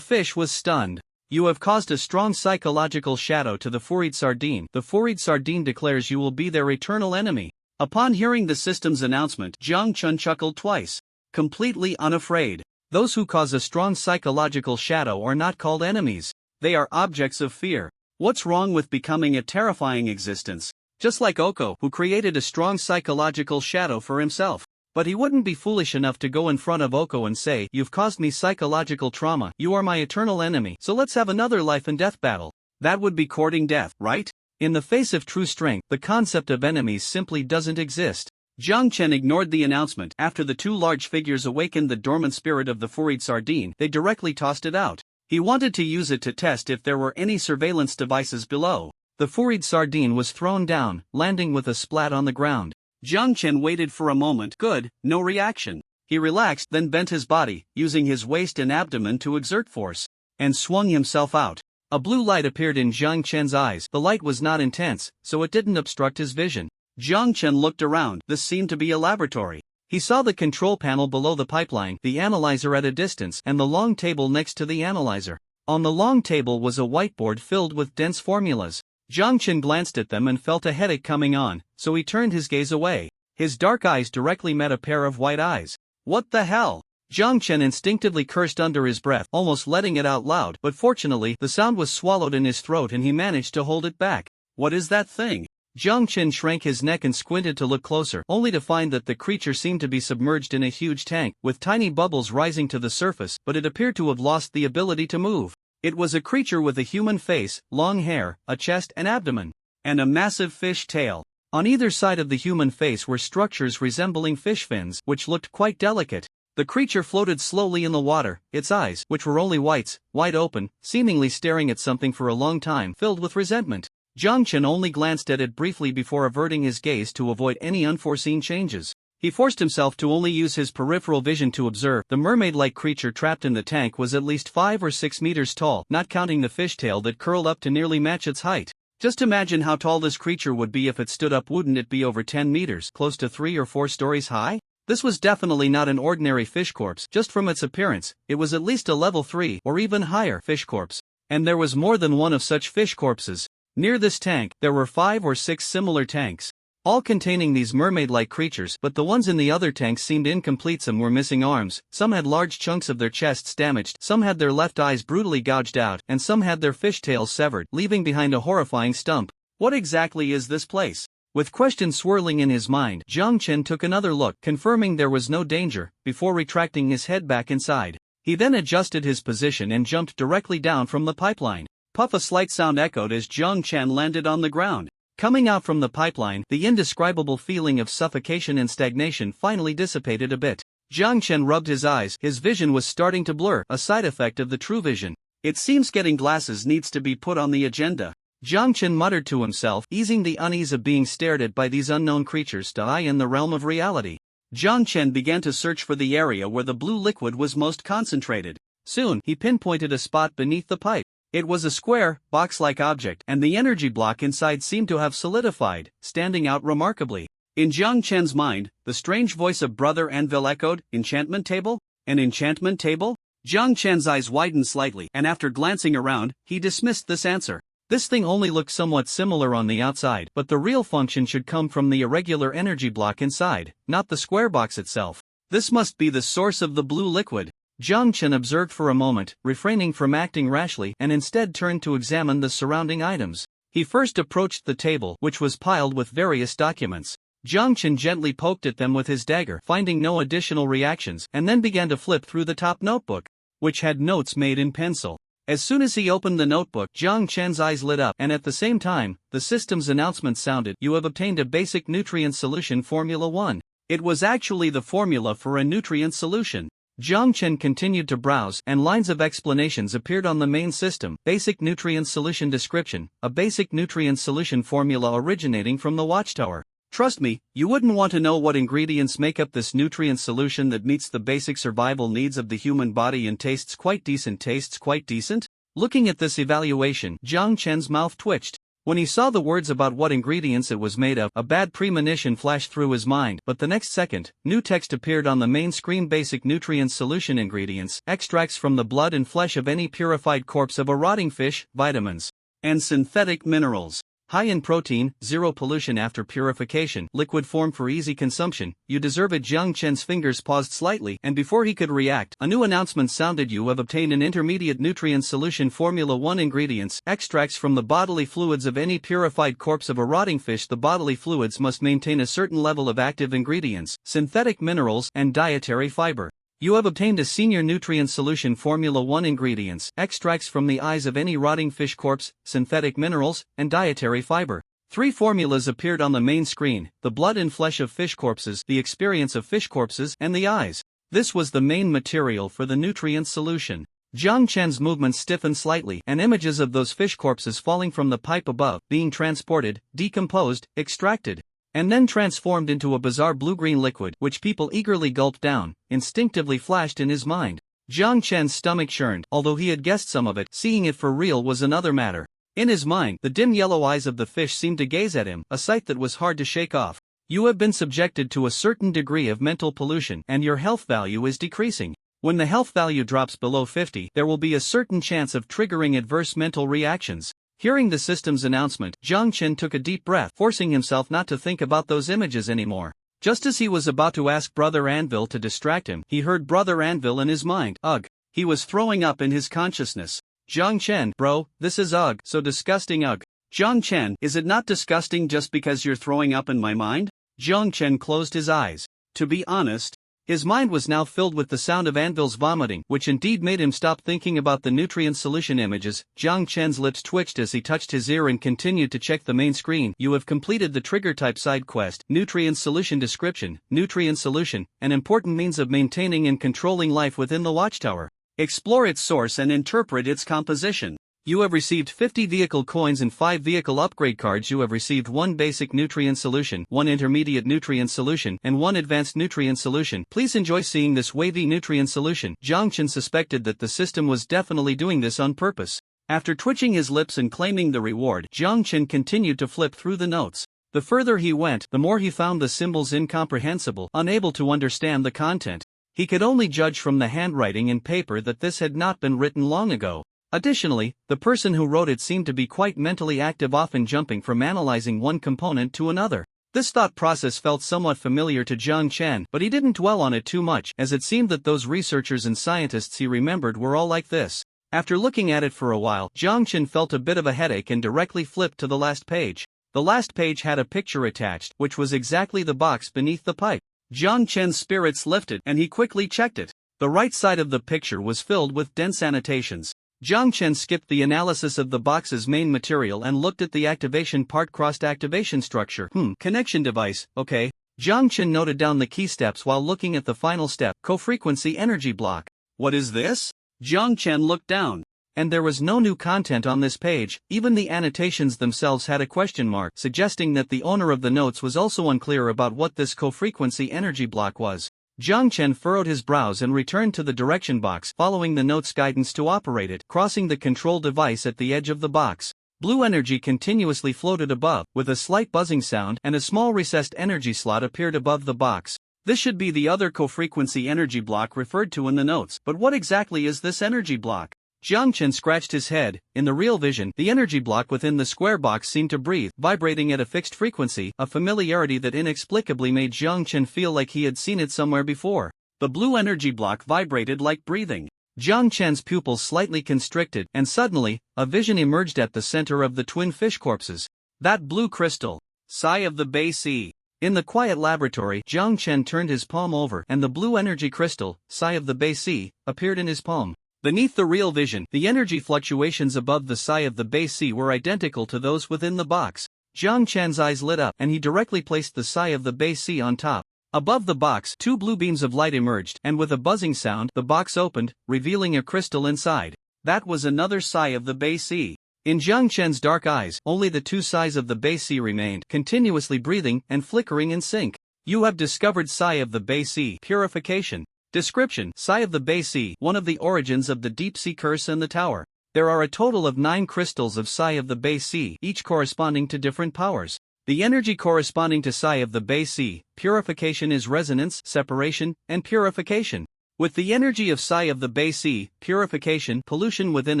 fish was stunned. "You have caused a strong psychological shadow to the foraged sardine. The foraged sardine declares you will be their eternal enemy." Upon hearing the system's announcement, Jiang Chen chuckled twice, completely unafraid. Those who cause a strong psychological shadow are not called enemies. They are objects of fear. What's wrong with becoming a terrifying existence? Just like Oko, who created a strong psychological shadow for himself. But he wouldn't be foolish enough to go in front of Oko and say, "You've caused me psychological trauma, you are my eternal enemy, so let's have another life and death battle." That would be courting death, right? In the face of true strength, the concept of enemies simply doesn't exist. Jiang Chen ignored the announcement. After the 2 large figures awakened the dormant spirit of the foraged sardine, they directly tossed it out. He wanted to use it to test if there were any surveillance devices below. The foraged sardine was thrown down, landing with a splat on the ground. Jiang Chen waited for a moment. Good, no reaction. He relaxed, then bent his body, using his waist and abdomen to exert force, and swung himself out. A blue light appeared in Jiang Chen's eyes. The light was not intense, so it didn't obstruct his vision. Jiang Chen looked around. This seemed to be a laboratory. He saw the control panel below the pipeline, the analyzer at a distance, and the long table next to the analyzer. On the long table was a whiteboard filled with dense formulas. Jiang Chen glanced at them and felt a headache coming on, so he turned his gaze away. His dark eyes directly met a pair of white eyes. "What the hell?" Jiang Chen instinctively cursed under his breath, almost letting it out loud, but fortunately, the sound was swallowed in his throat and he managed to hold it back. "What is that thing?" Jiang Chen shrank his neck and squinted to look closer, only to find that the creature seemed to be submerged in a huge tank, with tiny bubbles rising to the surface, but it appeared to have lost the ability to move. It was a creature with a human face, long hair, a chest and abdomen, and a massive fish tail. On either side of the human face were structures resembling fish fins, which looked quite delicate. The creature floated slowly in the water, its eyes, which were only whites, wide open, seemingly staring at something for a long time, filled with resentment. Jiang Chen only glanced at it briefly before averting his gaze to avoid any unforeseen changes. He forced himself to only use his peripheral vision to observe. The mermaid-like creature trapped in the tank was at least 5 or 6 meters tall, not counting the fishtail that curled up to nearly match its height. Just imagine how tall this creature would be if it stood up. Wouldn't it be over 10 meters, close to 3 or 4 stories high? This was definitely not an ordinary fish corpse. Just from its appearance, it was at least a level 3 or even higher fish corpse. And there was more than one of such fish corpses. Near this tank, there were 5 or 6 similar tanks, all containing these mermaid-like creatures, but the ones in the other tanks seemed incomplete. Some were missing arms, some had large chunks of their chests damaged, some had their left eyes brutally gouged out, and some had their fishtails severed, leaving behind a horrifying stump. What exactly is this place? With questions swirling in his mind, Jiang Chen took another look, confirming there was no danger, before retracting his head back inside. He then adjusted his position and jumped directly down from the pipeline. Puff! A slight sound echoed as Jiang Chen landed on the ground. Coming out from the pipeline, the indescribable feeling of suffocation and stagnation finally dissipated a bit. Jiang Chen rubbed his eyes. His vision was starting to blur, a side effect of the true vision. It seems getting glasses needs to be put on the agenda. Jiang Chen muttered to himself, easing the unease of being stared at by these unknown creatures in the realm of reality. Jiang Chen began to search for the area where the blue liquid was most concentrated. Soon, he pinpointed a spot beneath the pipe. It was a square, box-like object, and the energy block inside seemed to have solidified, standing out remarkably. In Jiang Chen's mind, the strange voice of Brother Anvil echoed, "Enchantment table? An enchantment table?" Jiang Chen's eyes widened slightly, and after glancing around, he dismissed this answer. This thing only looked somewhat similar on the outside, but the real function should come from the irregular energy block inside, not the square box itself. This must be the source of the blue liquid. Jiang Chen observed for a moment, refraining from acting rashly, and instead turned to examine the surrounding items. He first approached the table, which was piled with various documents. Jiang Chen gently poked at them with his dagger, finding no additional reactions, and then began to flip through the top notebook, which had notes made in pencil. As soon as he opened the notebook, Jiang Chen's eyes lit up, and at the same time, the system's announcement sounded, "You have obtained a basic nutrient solution Formula 1. It was actually the formula for a nutrient solution. Jiang Chen continued to browse, and lines of explanations appeared on the main system. Basic nutrient solution description, a basic nutrient solution formula originating from the Watchtower. Trust me, you wouldn't want to know what ingredients make up this nutrient solution that meets the basic survival needs of the human body and tastes quite decent. Looking at this evaluation, Jiang Chen's mouth twitched. When he saw the words about what ingredients it was made of, a bad premonition flashed through his mind, but the next second, new text appeared on the main screen. Basic nutrient solution ingredients, extracts from the blood and flesh of any purified corpse of a rotting fish, vitamins, and synthetic minerals. High in protein, zero pollution after purification, liquid form for easy consumption. You deserve it." Jiang Chen's fingers paused slightly, and before he could react, a new announcement sounded. "You have obtained an intermediate nutrient solution Formula 1 ingredients, extracts from the bodily fluids of any purified corpse of a rotting fish. The bodily fluids must maintain a certain level of active ingredients, synthetic minerals, and dietary fiber. You have obtained a senior nutrient solution Formula 1 ingredients, extracts from the eyes of any rotting fish corpse, synthetic minerals, and dietary fiber." 3 formulas appeared on the main screen: the blood and flesh of fish corpses, the experience of fish corpses, and the eyes. This was the main material for the nutrient solution. Jiang Chen's movements stiffened slightly, and images of those fish corpses falling from the pipe above, being transported, decomposed, extracted, and then transformed into a bizarre blue-green liquid, which people eagerly gulped down, instinctively flashed in his mind. Jiang Chen's stomach churned, although he had guessed some of it. Seeing it for real was another matter. In his mind, the dim yellow eyes of the fish seemed to gaze at him, a sight that was hard to shake off. "You have been subjected to a certain degree of mental pollution, and your health value is decreasing. When the health value drops below 50, there will be a certain chance of triggering adverse mental reactions." Hearing the system's announcement, Jiang Chen took a deep breath, forcing himself not to think about those images anymore. Just as he was about to ask Brother Anvil to distract him, he heard Brother Anvil in his mind. Ugh. He was throwing up in his consciousness. "Jiang Chen, bro, this is ugh, so disgusting ugh." "Jiang Chen, is it not disgusting just because you're throwing up in my mind?" Jiang Chen closed his eyes. To be honest, his mind was now filled with the sound of Anvil's vomiting, which indeed made him stop thinking about the nutrient solution images. Jiang Chen's lips twitched as he touched his ear and continued to check the main screen. "You have completed the trigger-type side quest, Nutrient Solution Description. Nutrient Solution, an important means of maintaining and controlling life within the Watchtower. Explore its source and interpret its composition." You have received 50 vehicle coins and 5 vehicle upgrade cards. You have received 1 basic nutrient solution, 1 intermediate nutrient solution, and 1 advanced nutrient solution. Please enjoy seeing this wavy nutrient solution. Jiang Chen suspected that the system was definitely doing this on purpose. After twitching his lips and claiming the reward, Jiang Chen continued to flip through the notes. The further he went, the more he found the symbols incomprehensible, unable to understand the content. He could only judge from the handwriting and paper that this had not been written long ago. Additionally, the person who wrote it seemed to be quite mentally active, often jumping from analyzing one component to another. This thought process felt somewhat familiar to Jiang Chen, but he didn't dwell on it too much, as it seemed that those researchers and scientists he remembered were all like this. After looking at it for a while, Jiang Chen felt a bit of a headache and directly flipped to the last page. The last page had a picture attached, which was exactly the box beneath the pipe. Jiang Chen's spirits lifted, and he quickly checked it. The right side of the picture was filled with dense annotations. Jiang Chen skipped the analysis of the box's main material and looked at the activation part. Crossed activation structure. Connection device, okay. Jiang Chen noted down the key steps while looking at the final step, co-frequency energy block. What is this? Jiang Chen looked down. And there was no new content on this page. Even the annotations themselves had a question mark, suggesting that the owner of the notes was also unclear about what this co-frequency energy block was. Jiang Chen furrowed his brows and returned to the direction box, following the note's guidance to operate it, crossing the control device at the edge of the box. Blue energy continuously floated above, with a slight buzzing sound, and a small recessed energy slot appeared above the box. This should be the other co-frequency energy block referred to in the notes, but what exactly is this energy block? Jiang Chen scratched his head. In the real vision, the energy block within the square box seemed to breathe, vibrating at a fixed frequency, a familiarity that inexplicably made Jiang Chen feel like he had seen it somewhere before. The blue energy block vibrated like breathing. Jiang Chen's pupils slightly constricted, and suddenly, a vision emerged at the center of the twin fish corpses. That blue crystal. Sigh of the Bay Sea. In the quiet laboratory, Jiang Chen turned his palm over, and the blue energy crystal, Sigh of the Bay Sea, appeared in his palm. Beneath the real vision, the energy fluctuations above the Sigh of the Bay Sea were identical to those within the box. Jiang Chen's eyes lit up, and he directly placed the Sigh of the Bay Sea on top. Above the box, 2 blue beams of light emerged, and with a buzzing sound, the box opened, revealing a crystal inside. That was another Sigh of the Bay Sea. In Jiang Chen's dark eyes, only the 2 sighs of the Bay Sea remained, continuously breathing and flickering in sync. You have discovered Sigh of the Bay Sea. Purification. Description: Sigh of the Bay Sea, one of the origins of the deep sea curse and the tower. There are a total of 9 crystals of Sigh of the Bay Sea, each corresponding to different powers. The energy corresponding to Sigh of the Bay Sea, purification, is resonance, separation, and purification. With the energy of Sigh of the Bay Sea, purification, pollution within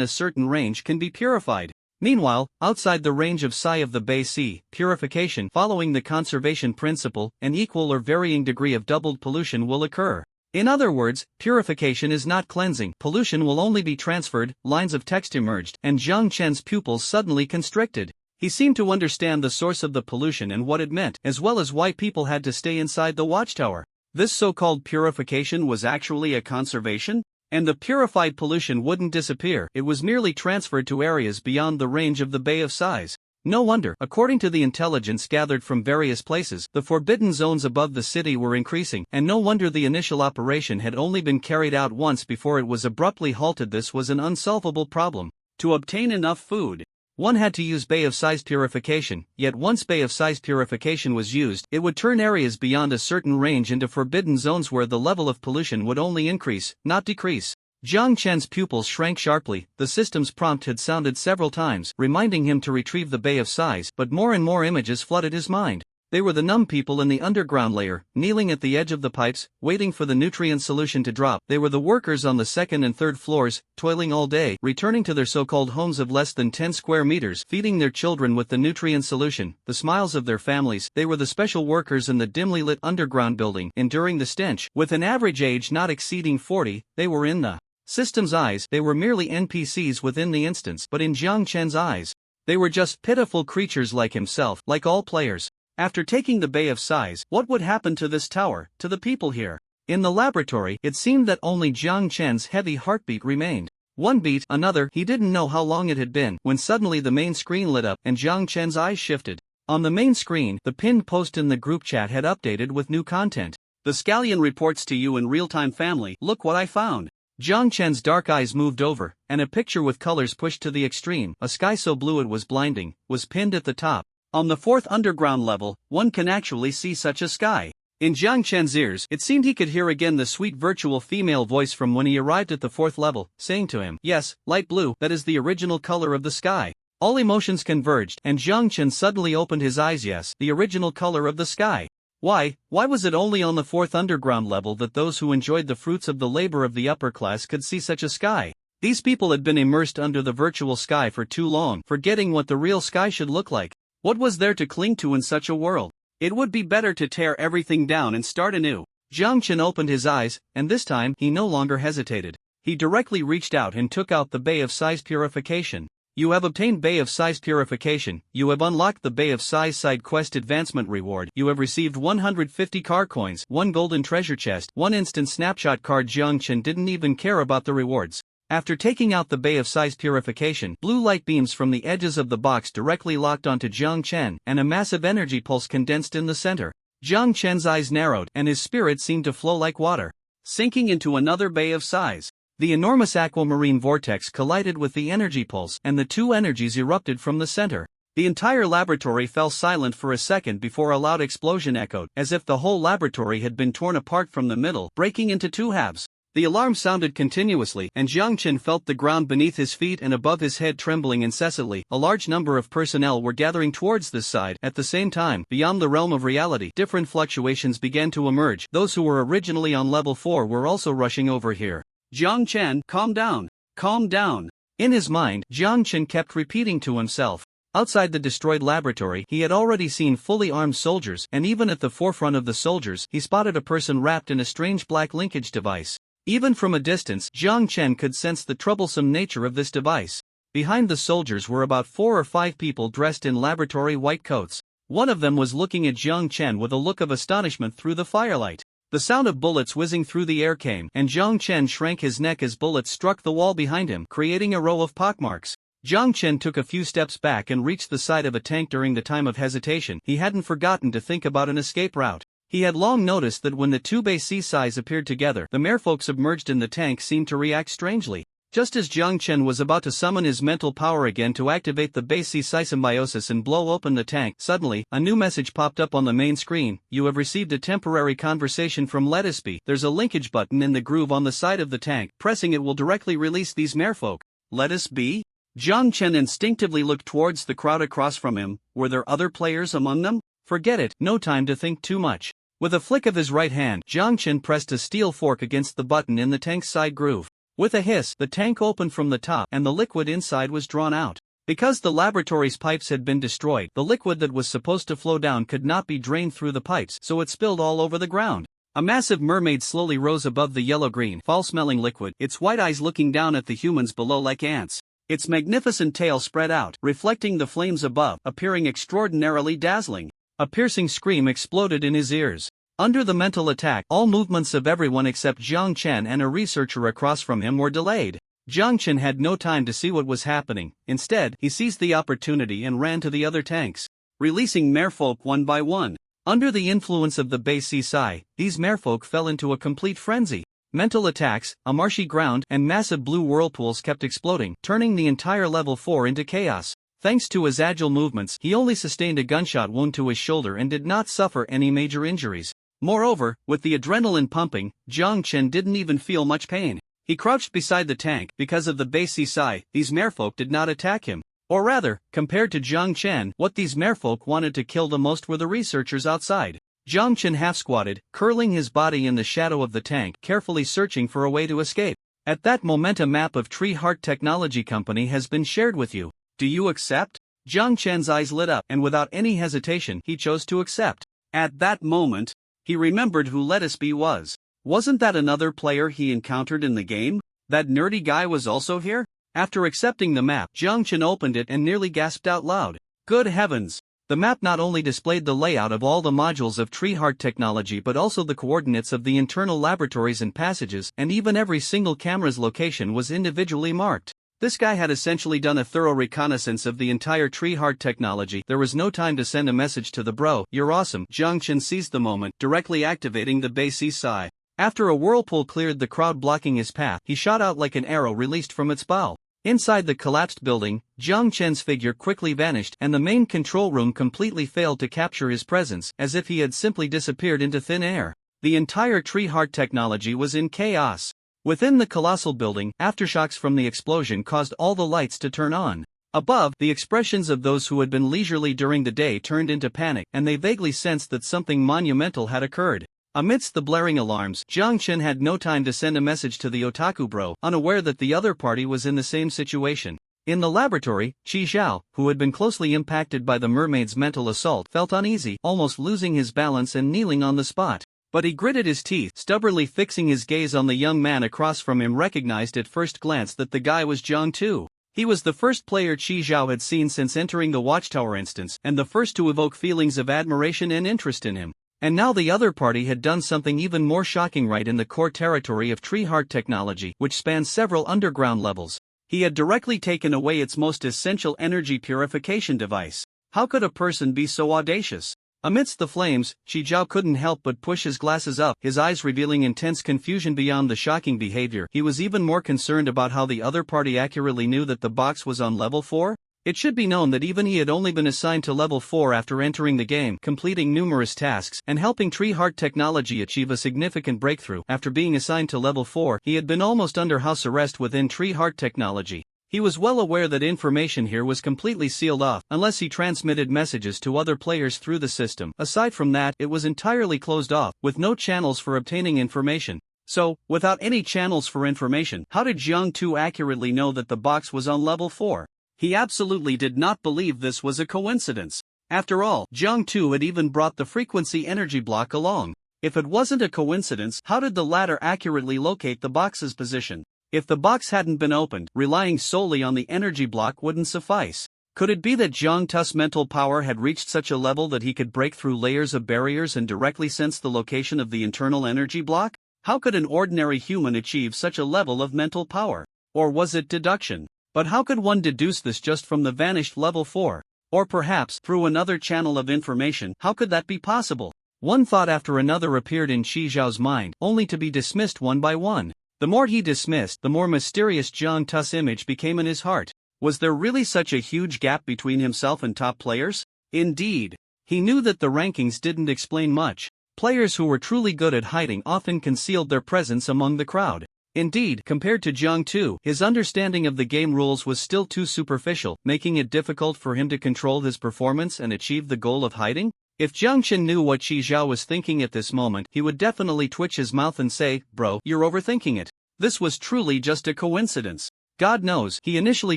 a certain range can be purified. Meanwhile, outside the range of Sigh of the Bay Sea, purification, following the conservation principle, an equal or varying degree of doubled pollution will occur. In other words, purification is not cleansing, pollution will only be transferred. Lines of text emerged, and Jiang Chen's pupils suddenly constricted. He seemed to understand the source of the pollution and what it meant, as well as why people had to stay inside the watchtower. This so-called purification was actually a conservation? And the purified pollution wouldn't disappear, it was merely transferred to areas beyond the range of the Bay of Sighs. No wonder, according to the intelligence gathered from various places, the forbidden zones above the city were increasing, and no wonder the initial operation had only been carried out once before it was abruptly halted. This was an unsolvable problem. To obtain enough food, one had to use Bay of Sighs purification, yet once Bay of Sighs purification was used, it would turn areas beyond a certain range into forbidden zones where the level of pollution would only increase, not decrease. Jiang Chen's pupils shrank sharply. The system's prompt had sounded several times, reminding him to retrieve the Bay of Sighs, but more and more images flooded his mind. They were the numb people in the underground layer, kneeling at the edge of the pipes, waiting for the nutrient solution to drop. They were the workers on the 2nd and 3rd floors, toiling all day, returning to their so-called homes of less than 10 square meters, feeding their children with the nutrient solution, the smiles of their families. They were the special workers in the dimly lit underground building, enduring the stench. With an average age not exceeding 40, they were in the system's eyes, they were merely NPCs within the instance, but in Jiang Chen's eyes, they were just pitiful creatures like himself, like all players. After taking the Bay of Sighs, what would happen to this tower, to the people here? In the laboratory, it seemed that only Jiang Chen's heavy heartbeat remained. One beat, another, he didn't know how long it had been, when suddenly the main screen lit up, and Jiang Chen's eyes shifted. On the main screen, the pinned post in the group chat had updated with new content. The Scallion reports to you in real-time, family. Look what I found. Jiang Chen's dark eyes moved over, and a picture with colors pushed to the extreme, a sky so blue it was blinding, was pinned at the top. On the 4th underground level, one can actually see such a sky. In Jiang Chen's ears, it seemed he could hear again the sweet virtual female voice from when he arrived at the 4th level, saying to him, "Yes, light blue, that is the original color of the sky." All emotions converged, and Jiang Chen suddenly opened his eyes. Yes, the original color of the sky. Why was it only on the 4th underground level that those who enjoyed the fruits of the labor of the upper class could see such a sky? These people had been immersed under the virtual sky for too long, forgetting what the real sky should look like. What was there to cling to in such a world? It would be better to tear everything down and start anew. Jiang Chen opened his eyes, and this time he no longer hesitated. He directly reached out and took out the Bay of Size Purification. You have obtained Bay of Size Purification, you have unlocked the Bay of Size Side Quest Advancement Reward, you have received 150 car coins, 1 golden treasure chest, 1 instant snapshot card. Jiang Chen didn't even care about the rewards. After taking out the Bay of Size Purification, blue light beams from the edges of the box directly locked onto Jiang Chen, and a massive energy pulse condensed in the center. Jiang Chen's eyes narrowed, and his spirit seemed to flow like water, sinking into another Bay of Size. The enormous aquamarine vortex collided with the energy pulse, and the two energies erupted from the center. The entire laboratory fell silent for a second before a loud explosion echoed, as if the whole laboratory had been torn apart from the middle, breaking into two halves. The alarm sounded continuously, and Jiang Chen felt the ground beneath his feet and above his head trembling incessantly. A large number of personnel were gathering towards this side. At the same time, beyond the realm of reality, different fluctuations began to emerge. Those who were originally on level 4 were also rushing over here. "Jiang Chen, calm down. Calm down." In his mind, Jiang Chen kept repeating to himself. Outside the destroyed laboratory, he had already seen fully armed soldiers, and even at the forefront of the soldiers, he spotted a person wrapped in a strange black linkage device. Even from a distance, Jiang Chen could sense the troublesome nature of this device. Behind the soldiers were about 4 or 5 people dressed in laboratory white coats. One of them was looking at Jiang Chen with a look of astonishment through the firelight. The sound of bullets whizzing through the air came, and Jiang Chen shrank his neck as bullets struck the wall behind him, creating a row of pockmarks. Jiang Chen took a few steps back and reached the side of a tank. During the time of hesitation, he hadn't forgotten to think about an escape route. He had long noticed that when the two Bay Sea Size appeared together, the merfolk submerged in the tank seemed to react strangely. Just as Jiang Chen was about to summon his mental power again to activate the Bay Sea Size symbiosis and blow open the tank, suddenly, a new message popped up on the main screen. "You have received a temporary conversation from Lettuceby. There's a linkage button in the groove on the side of the tank. Pressing it will directly release these merfolk." Lettuceby? Jiang Chen instinctively looked towards the crowd across from him. Were there other players among them? Forget it, no time to think too much. With a flick of his right hand, Jiang Chen pressed a steel fork against the button in the tank's side groove. With a hiss, the tank opened from the top, and the liquid inside was drawn out. Because the laboratory's pipes had been destroyed, the liquid that was supposed to flow down could not be drained through the pipes, so it spilled all over the ground. A massive mermaid slowly rose above the yellow-green, foul-smelling liquid, its white eyes looking down at the humans below like ants. Its magnificent tail spread out, reflecting the flames above, appearing extraordinarily dazzling. A piercing scream exploded in his ears. Under the mental attack, all movements of everyone except Jiang Chen and a researcher across from him were delayed. Jiang Chen had no time to see what was happening. Instead, he seized the opportunity and ran to the other tanks, releasing merfolk one by one. Under the influence of the Bay Sea Sai, these merfolk fell into a complete frenzy. Mental attacks, a marshy ground, and massive blue whirlpools kept exploding, turning the entire level 4 into chaos. Thanks to his agile movements, he only sustained a gunshot wound to his shoulder and did not suffer any major injuries. Moreover, with the adrenaline pumping, Jiang Chen didn't even feel much pain. He crouched beside the tank. Because of the Bay Sea Sai, these merfolk did not attack him. Or rather, compared to Jiang Chen, what these merfolk wanted to kill the most were the researchers outside. Jiang Chen half-squatted, curling his body in the shadow of the tank, carefully searching for a way to escape. At that moment, a map of Tree Heart Technology Company has been shared with you. Do you accept? Jiang Chen's eyes lit up, and without any hesitation, he chose to accept. At that moment, he remembered who Lettuceby was. Wasn't that another player he encountered in the game? That nerdy guy was also here? After accepting the map, Jiang Chen opened it and nearly gasped out loud. Good heavens! The map not only displayed the layout of all the modules of Tree Heart Technology but also the coordinates of the internal laboratories and passages, and even every single camera's location was individually marked. This guy had essentially done a thorough reconnaissance of the entire Tree Heart Technology. There was no time to send a message to the bro. You're awesome. Jiang Chen seized the moment, directly activating the Bay Sea Sai. After a whirlpool cleared the crowd blocking his path, he shot out like an arrow released from its bow. Inside the collapsed building, Jiang Chen's figure quickly vanished and the main control room completely failed to capture his presence, as if he had simply disappeared into thin air. The entire tree heart technology was in chaos. Within the colossal building, aftershocks from the explosion caused all the lights to turn on. Above, the expressions of those who had been leisurely during the day turned into panic, and they vaguely sensed that something monumental had occurred. Amidst the blaring alarms, Jiang Chen had no time to send a message to the otaku bro, unaware that the other party was in the same situation. In the laboratory, Qi Zhao, who had been closely impacted by the mermaid's mental assault, felt uneasy, almost losing his balance and kneeling on the spot. But he gritted his teeth, stubbornly fixing his gaze on the young man across from him. Recognized at first glance that the guy was Jiang Tu. He was the first player Qi Zhao had seen since entering the Watchtower instance, and the first to evoke feelings of admiration and interest in him. And now the other party had done something even more shocking right in the core territory of tree heart technology, which spans several underground levels. He had directly taken away its most essential energy purification device. How could a person be so audacious? Amidst the flames, Qi Zhao couldn't help but push his glasses up, his eyes revealing intense confusion beyond the shocking behavior. He was even more concerned about how the other party accurately knew that the box was on level 4. It should be known that even he had only been assigned to level 4 after entering the game, completing numerous tasks, and helping Tree Heart Technology achieve a significant breakthrough. After being assigned to level 4, he had been almost under house arrest within Tree Heart Technology. He was well aware that information here was completely sealed off, unless he transmitted messages to other players through the system. Aside from that, it was entirely closed off, with no channels for obtaining information. So, without any channels for information, how did Jiang Tu accurately know that the box was on level 4? He absolutely did not believe this was a coincidence. After all, Jiang Tu had even brought the frequency energy block along. If it wasn't a coincidence, how did the latter accurately locate the box's position? If the box hadn't been opened, relying solely on the energy block wouldn't suffice. Could it be that Jiang Tu's mental power had reached such a level that he could break through layers of barriers and directly sense the location of the internal energy block? How could an ordinary human achieve such a level of mental power? Or was it deduction? But how could one deduce this just from the vanished level 4? Or perhaps, through another channel of information, how could that be possible? One thought after another appeared in Qi Zhao's mind, only to be dismissed one by one. The more he dismissed, the more mysterious Jiang Tu's image became in his heart. Was there really such a huge gap between himself and top players? Indeed. He knew that the rankings didn't explain much. Players who were truly good at hiding often concealed their presence among the crowd. Indeed, compared to Jiang Tu, his understanding of the game rules was still too superficial, making it difficult for him to control his performance and achieve the goal of hiding. If Jiang Chen knew what Qi Zhao was thinking at this moment, he would definitely twitch his mouth and say, "Bro, you're overthinking it. This was truly just a coincidence." God knows, he initially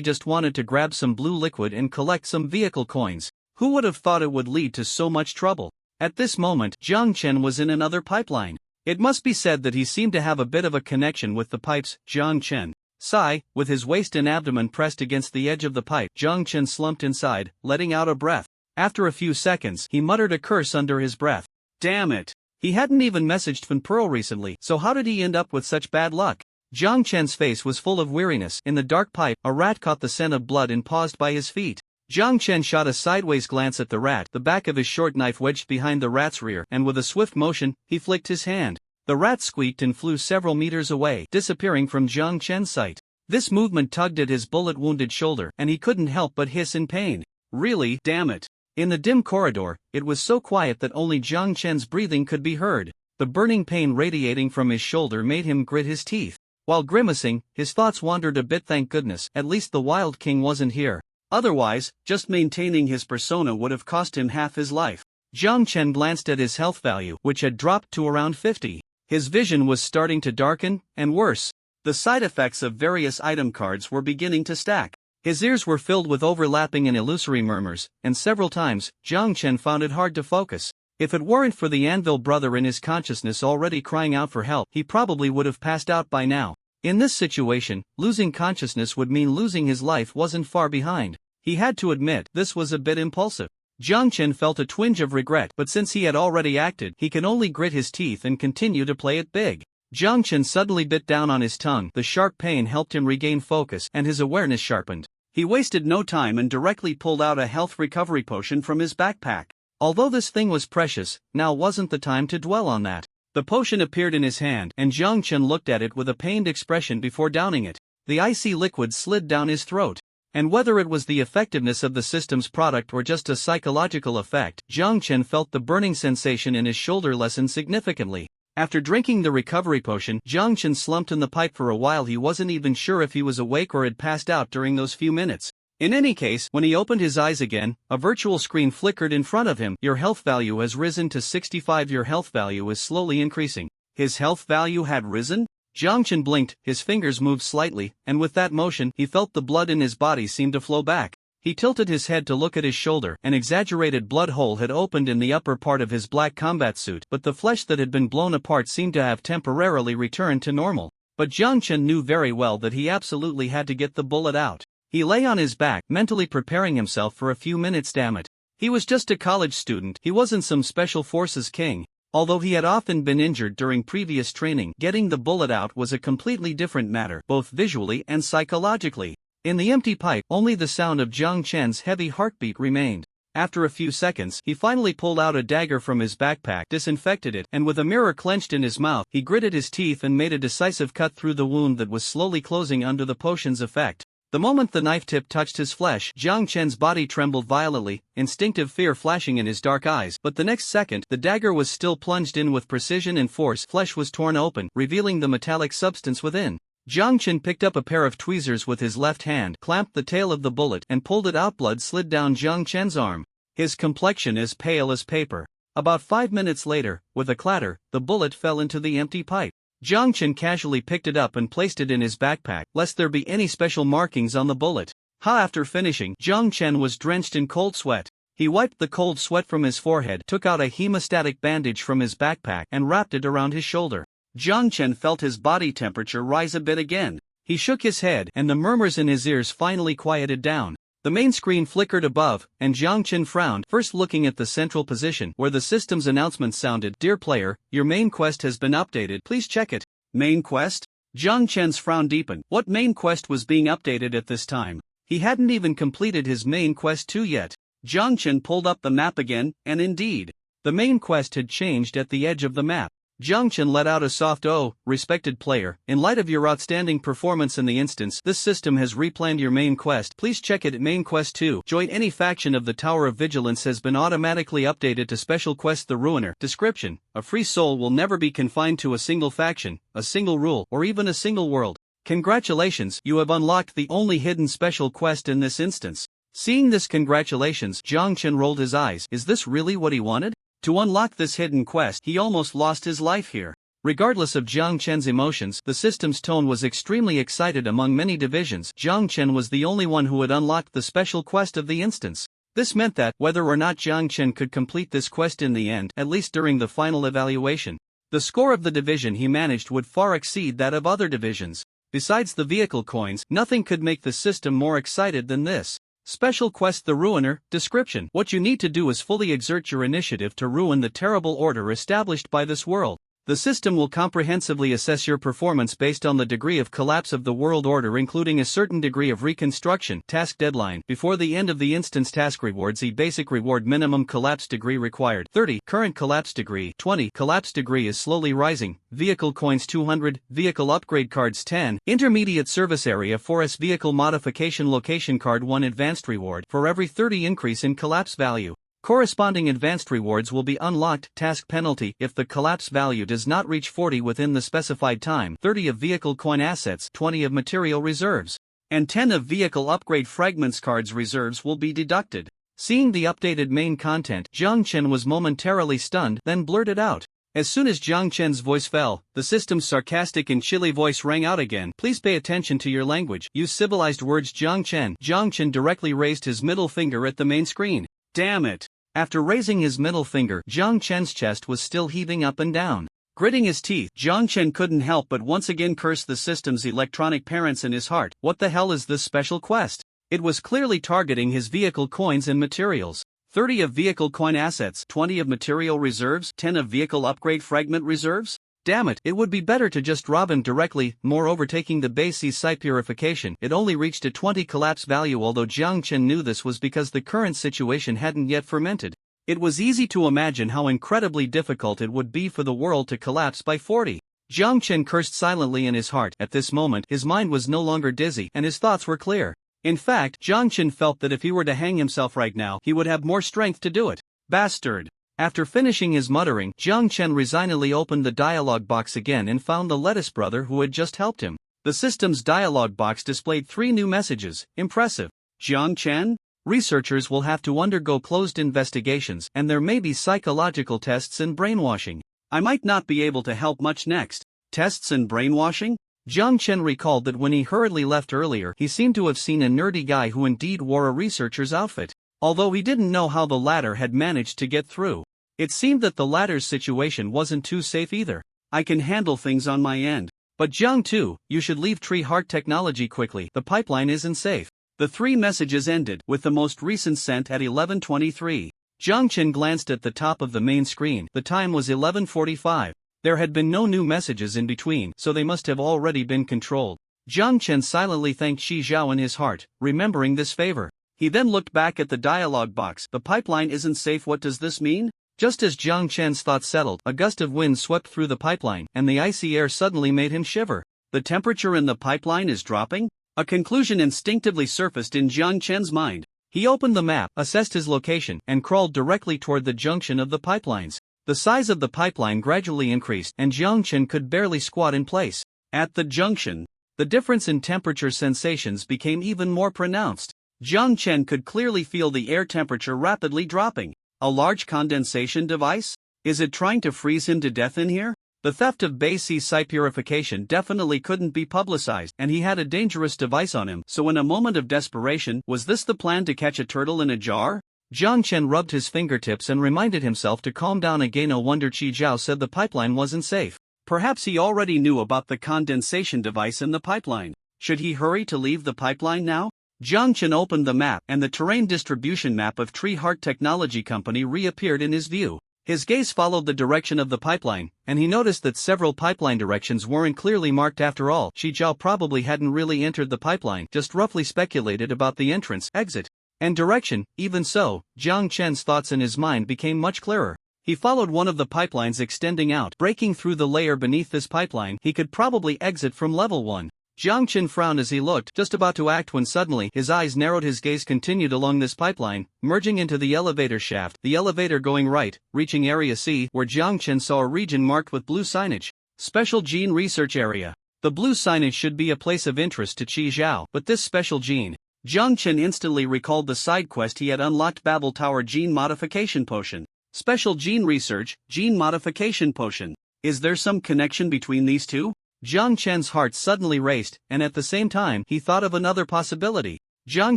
just wanted to grab some blue liquid and collect some vehicle coins. Who would have thought it would lead to so much trouble? At this moment, Jiang Chen was in another pipeline. It must be said that he seemed to have a bit of a connection with the pipes. Jiang Chen. Sigh, with his waist and abdomen pressed against the edge of the pipe, Jiang Chen slumped inside, letting out a breath. After a few seconds, he muttered a curse under his breath. Damn it. He hadn't even messaged Fan Pearl recently, so how did he end up with such bad luck? Jiang Chen's face was full of weariness. In the dark pipe, a rat caught the scent of blood and paused by his feet. Jiang Chen shot a sideways glance at the rat, the back of his short knife wedged behind the rat's rear, and with a swift motion, he flicked his hand. The rat squeaked and flew several meters away, disappearing from Jiang Chen's sight. This movement tugged at his bullet-wounded shoulder, and he couldn't help but hiss in pain. Really, damn it. In the dim corridor, it was so quiet that only Jiang Chen's breathing could be heard. The burning pain radiating from his shoulder made him grit his teeth. While grimacing, his thoughts wandered a bit. Thank goodness, at least the Wild King wasn't here. Otherwise, just maintaining his persona would have cost him half his life. Jiang Chen glanced at his health value, which had dropped to around 50. His vision was starting to darken, and worse. The side effects of various item cards were beginning to stack. His ears were filled with overlapping and illusory murmurs, and several times, Jiang Chen found it hard to focus. If it weren't for the Anvil brother in his consciousness already crying out for help, he probably would have passed out by now. In this situation, losing consciousness would mean losing his life wasn't far behind. He had to admit, this was a bit impulsive. Jiang Chen felt a twinge of regret, but since he had already acted, he could only grit his teeth and continue to play it big. Jiang Chen suddenly bit down on his tongue. The sharp pain helped him regain focus, and his awareness sharpened. He wasted no time and directly pulled out a health recovery potion from his backpack. Although this thing was precious, now wasn't the time to dwell on that. The potion appeared in his hand, and Jiang Chen looked at it with a pained expression before downing it. The icy liquid slid down his throat. And whether it was the effectiveness of the system's product or just a psychological effect, Jiang Chen felt the burning sensation in his shoulder lessen significantly. After drinking the recovery potion, Jiang Chen slumped in the pipe for a while. He wasn't even sure if he was awake or had passed out during those few minutes. In any case, when he opened his eyes again, a virtual screen flickered in front of him. Your health value has risen to 65. Your health value is slowly increasing. His health value had risen? Jiang Chen blinked, his fingers moved slightly, and with that motion, he felt the blood in his body seem to flow back. He tilted his head to look at his shoulder. An exaggerated blood hole had opened in the upper part of his black combat suit, but the flesh that had been blown apart seemed to have temporarily returned to normal. But Jiang Chen knew very well that he absolutely had to get the bullet out. He lay on his back, mentally preparing himself for a few minutes. Damn it. He was just a college student, he wasn't some special forces king. Although he had often been injured during previous training, getting the bullet out was a completely different matter, both visually and psychologically. In the empty pipe, only the sound of Jiang Chen's heavy heartbeat remained. After a few seconds, he finally pulled out a dagger from his backpack, disinfected it, and with a mirror clenched in his mouth, he gritted his teeth and made a decisive cut through the wound that was slowly closing under the potion's effect. The moment the knife tip touched his flesh, Jiang Chen's body trembled violently, instinctive fear flashing in his dark eyes, but the next second, the dagger was still plunged in with precision and force. Flesh was torn open, revealing the metallic substance within. Jiang Chen picked up a pair of tweezers with his left hand, clamped the tail of the bullet, and pulled it out. Blood slid down Jiang Chen's arm. His complexion as pale as paper. About 5 minutes later, with a clatter, the bullet fell into the empty pipe. Jiang Chen casually picked it up and placed it in his backpack, lest there be any special markings on the bullet. After finishing, Jiang Chen was drenched in cold sweat. He wiped the cold sweat from his forehead, took out a hemostatic bandage from his backpack, and wrapped it around his shoulder. Jiang Chen felt his body temperature rise a bit again. He shook his head, and the murmurs in his ears finally quieted down. The main screen flickered above, and Jiang Chen frowned, first looking at the central position where the system's announcement sounded. Dear player, your main quest has been updated. Please check it. Main quest? Jiang Chen's frown deepened. What main quest was being updated at this time? He hadn't even completed his main quest 2 yet. Jiang Chen pulled up the map again, and indeed, the main quest had changed at the edge of the map. Jiang Chen let out a soft "Oh, respected player, in light of your outstanding performance in the instance, this system has replanned your main quest. Please check it. Main quest 2. Join any faction of the Tower of Vigilance has been automatically updated to special quest The Ruiner. Description: a free soul will never be confined to a single faction, a single rule, or even a single world. Congratulations, you have unlocked the only hidden special quest in this instance. Seeing this congratulations, Jiang Chen rolled his eyes. Is this really what he wanted? To unlock this hidden quest, he almost lost his life here. Regardless of Jiang Chen's emotions, the system's tone was extremely excited among many divisions. Jiang Chen was the only one who had unlocked the special quest of the instance. This meant that, whether or not Jiang Chen could complete this quest in the end, at least during the final evaluation, the score of the division he managed would far exceed that of other divisions. Besides the vehicle coins, nothing could make the system more excited than this. Special quest The Ruiner. Description: what you need to do is fully exert your initiative to ruin the terrible order established by this world. The system will comprehensively assess your performance based on the degree of collapse of the world order, including a certain degree of reconstruction. Task deadline: before the end of the instance. Task rewards: E basic reward, minimum collapse degree required 30, current collapse degree 20, collapse degree is slowly rising, vehicle coins 200, vehicle upgrade cards 10, intermediate service area 4s, vehicle modification location card 1, advanced reward for every 30 increase in collapse value. Corresponding advanced rewards will be unlocked. Task penalty: if the collapse value does not reach 40 within the specified time, 30 of vehicle coin assets, 20 of material reserves, and 10 of vehicle upgrade fragments cards reserves will be deducted. Seeing the updated main content, Jiang Chen was momentarily stunned, then blurted out. As soon as Jiang Chen's voice fell, the system's sarcastic and chilly voice rang out again. Please pay attention to your language. Use civilized words. Jiang Chen. Jiang Chen directly raised his middle finger at the main screen. Damn it. After raising his middle finger, Jiang Chen's chest was still heaving up and down. Gritting his teeth, Jiang Chen couldn't help but once again curse the system's electronic parents in his heart. What the hell is this special quest? It was clearly targeting his vehicle coins and materials. 30 of vehicle coin assets, 20 of material reserves, 10 of vehicle upgrade fragment reserves? Damn it, it would be better to just rob him directly. Moreover, taking the base site purification, it only reached a 20 collapse value. Although Jiang Chen knew this was because the current situation hadn't yet fermented. It was easy to imagine how incredibly difficult it would be for the world to collapse by 40. Jiang Chen cursed silently in his heart. At this moment, his mind was no longer dizzy and his thoughts were clear. In fact, Jiang Chen felt that if he were to hang himself right now, he would have more strength to do it. Bastard. After finishing his muttering, Jiang Chen resignedly opened the dialogue box again and found the lettuce brother who had just helped him. The system's dialogue box displayed 3 new messages. Impressive. Jiang Chen? Researchers will have to undergo closed investigations and there may be psychological tests and brainwashing. I might not be able to help much next. Tests and brainwashing? Jiang Chen recalled that when he hurriedly left earlier, he seemed to have seen a nerdy guy who indeed wore a researcher's outfit. Although he didn't know how the latter had managed to get through. It seemed that the latter's situation wasn't too safe either. I can handle things on my end. But Jiang Tu, you should leave Tree Heart Technology quickly. The pipeline isn't safe. The 3 messages ended, with the most recent sent at 11:23. Jiang Chen glanced at the top of the main screen. The time was 11:45. There had been no new messages in between, so they must have already been controlled. Jiang Chen silently thanked Shi Zhao in his heart, remembering this favor. He then looked back at the dialogue box. The pipeline isn't safe. What does this mean? Just as Jiang Chen's thoughts settled, a gust of wind swept through the pipeline, and the icy air suddenly made him shiver. The temperature in the pipeline is dropping? A conclusion instinctively surfaced in Jiang Chen's mind. He opened the map, assessed his location, and crawled directly toward the junction of the pipelines. The size of the pipeline gradually increased, and Jiang Chen could barely squat in place. At the junction, the difference in temperature sensations became even more pronounced. Jiang Chen could clearly feel the air temperature rapidly dropping. A large condensation device? Is it trying to freeze him to death in here? The theft of Bay Sea site purification definitely couldn't be publicized, and he had a dangerous device on him. So in a moment of desperation, was this the plan to catch a turtle in a jar? Jiang Chen rubbed his fingertips and reminded himself to calm down again. No wonder Qi Zhao said the pipeline wasn't safe. Perhaps he already knew about the condensation device in the pipeline. Should he hurry to leave the pipeline now? Jiang Chen opened the map and the terrain distribution map of Tree Heart Technology Company reappeared in his view. His gaze followed the direction of the pipeline, and he noticed that several pipeline directions weren't clearly marked after all. Shi Zhao probably hadn't really entered the pipeline, just roughly speculated about the entrance, exit, and direction. Even so, Jiang Chen's thoughts in his mind became much clearer. He followed one of the pipelines extending out. Breaking through the layer beneath this pipeline, he could probably exit from level 1. Jiang Chen frowned as he looked, just about to act when suddenly his eyes narrowed. His gaze continued along this pipeline, merging into the elevator shaft, the elevator going right, reaching Area C, where Jiang Chen saw a region marked with blue signage. Special Gene Research Area. The blue signage should be a place of interest to Qi Zhao, but this special gene. Jiang Chen instantly recalled the side quest he had unlocked. Babel Tower Gene Modification Potion. Special Gene Research, Gene Modification Potion. Is there some connection between these two? Jiang Chen's heart suddenly raced, and at the same time, he thought of another possibility. Jiang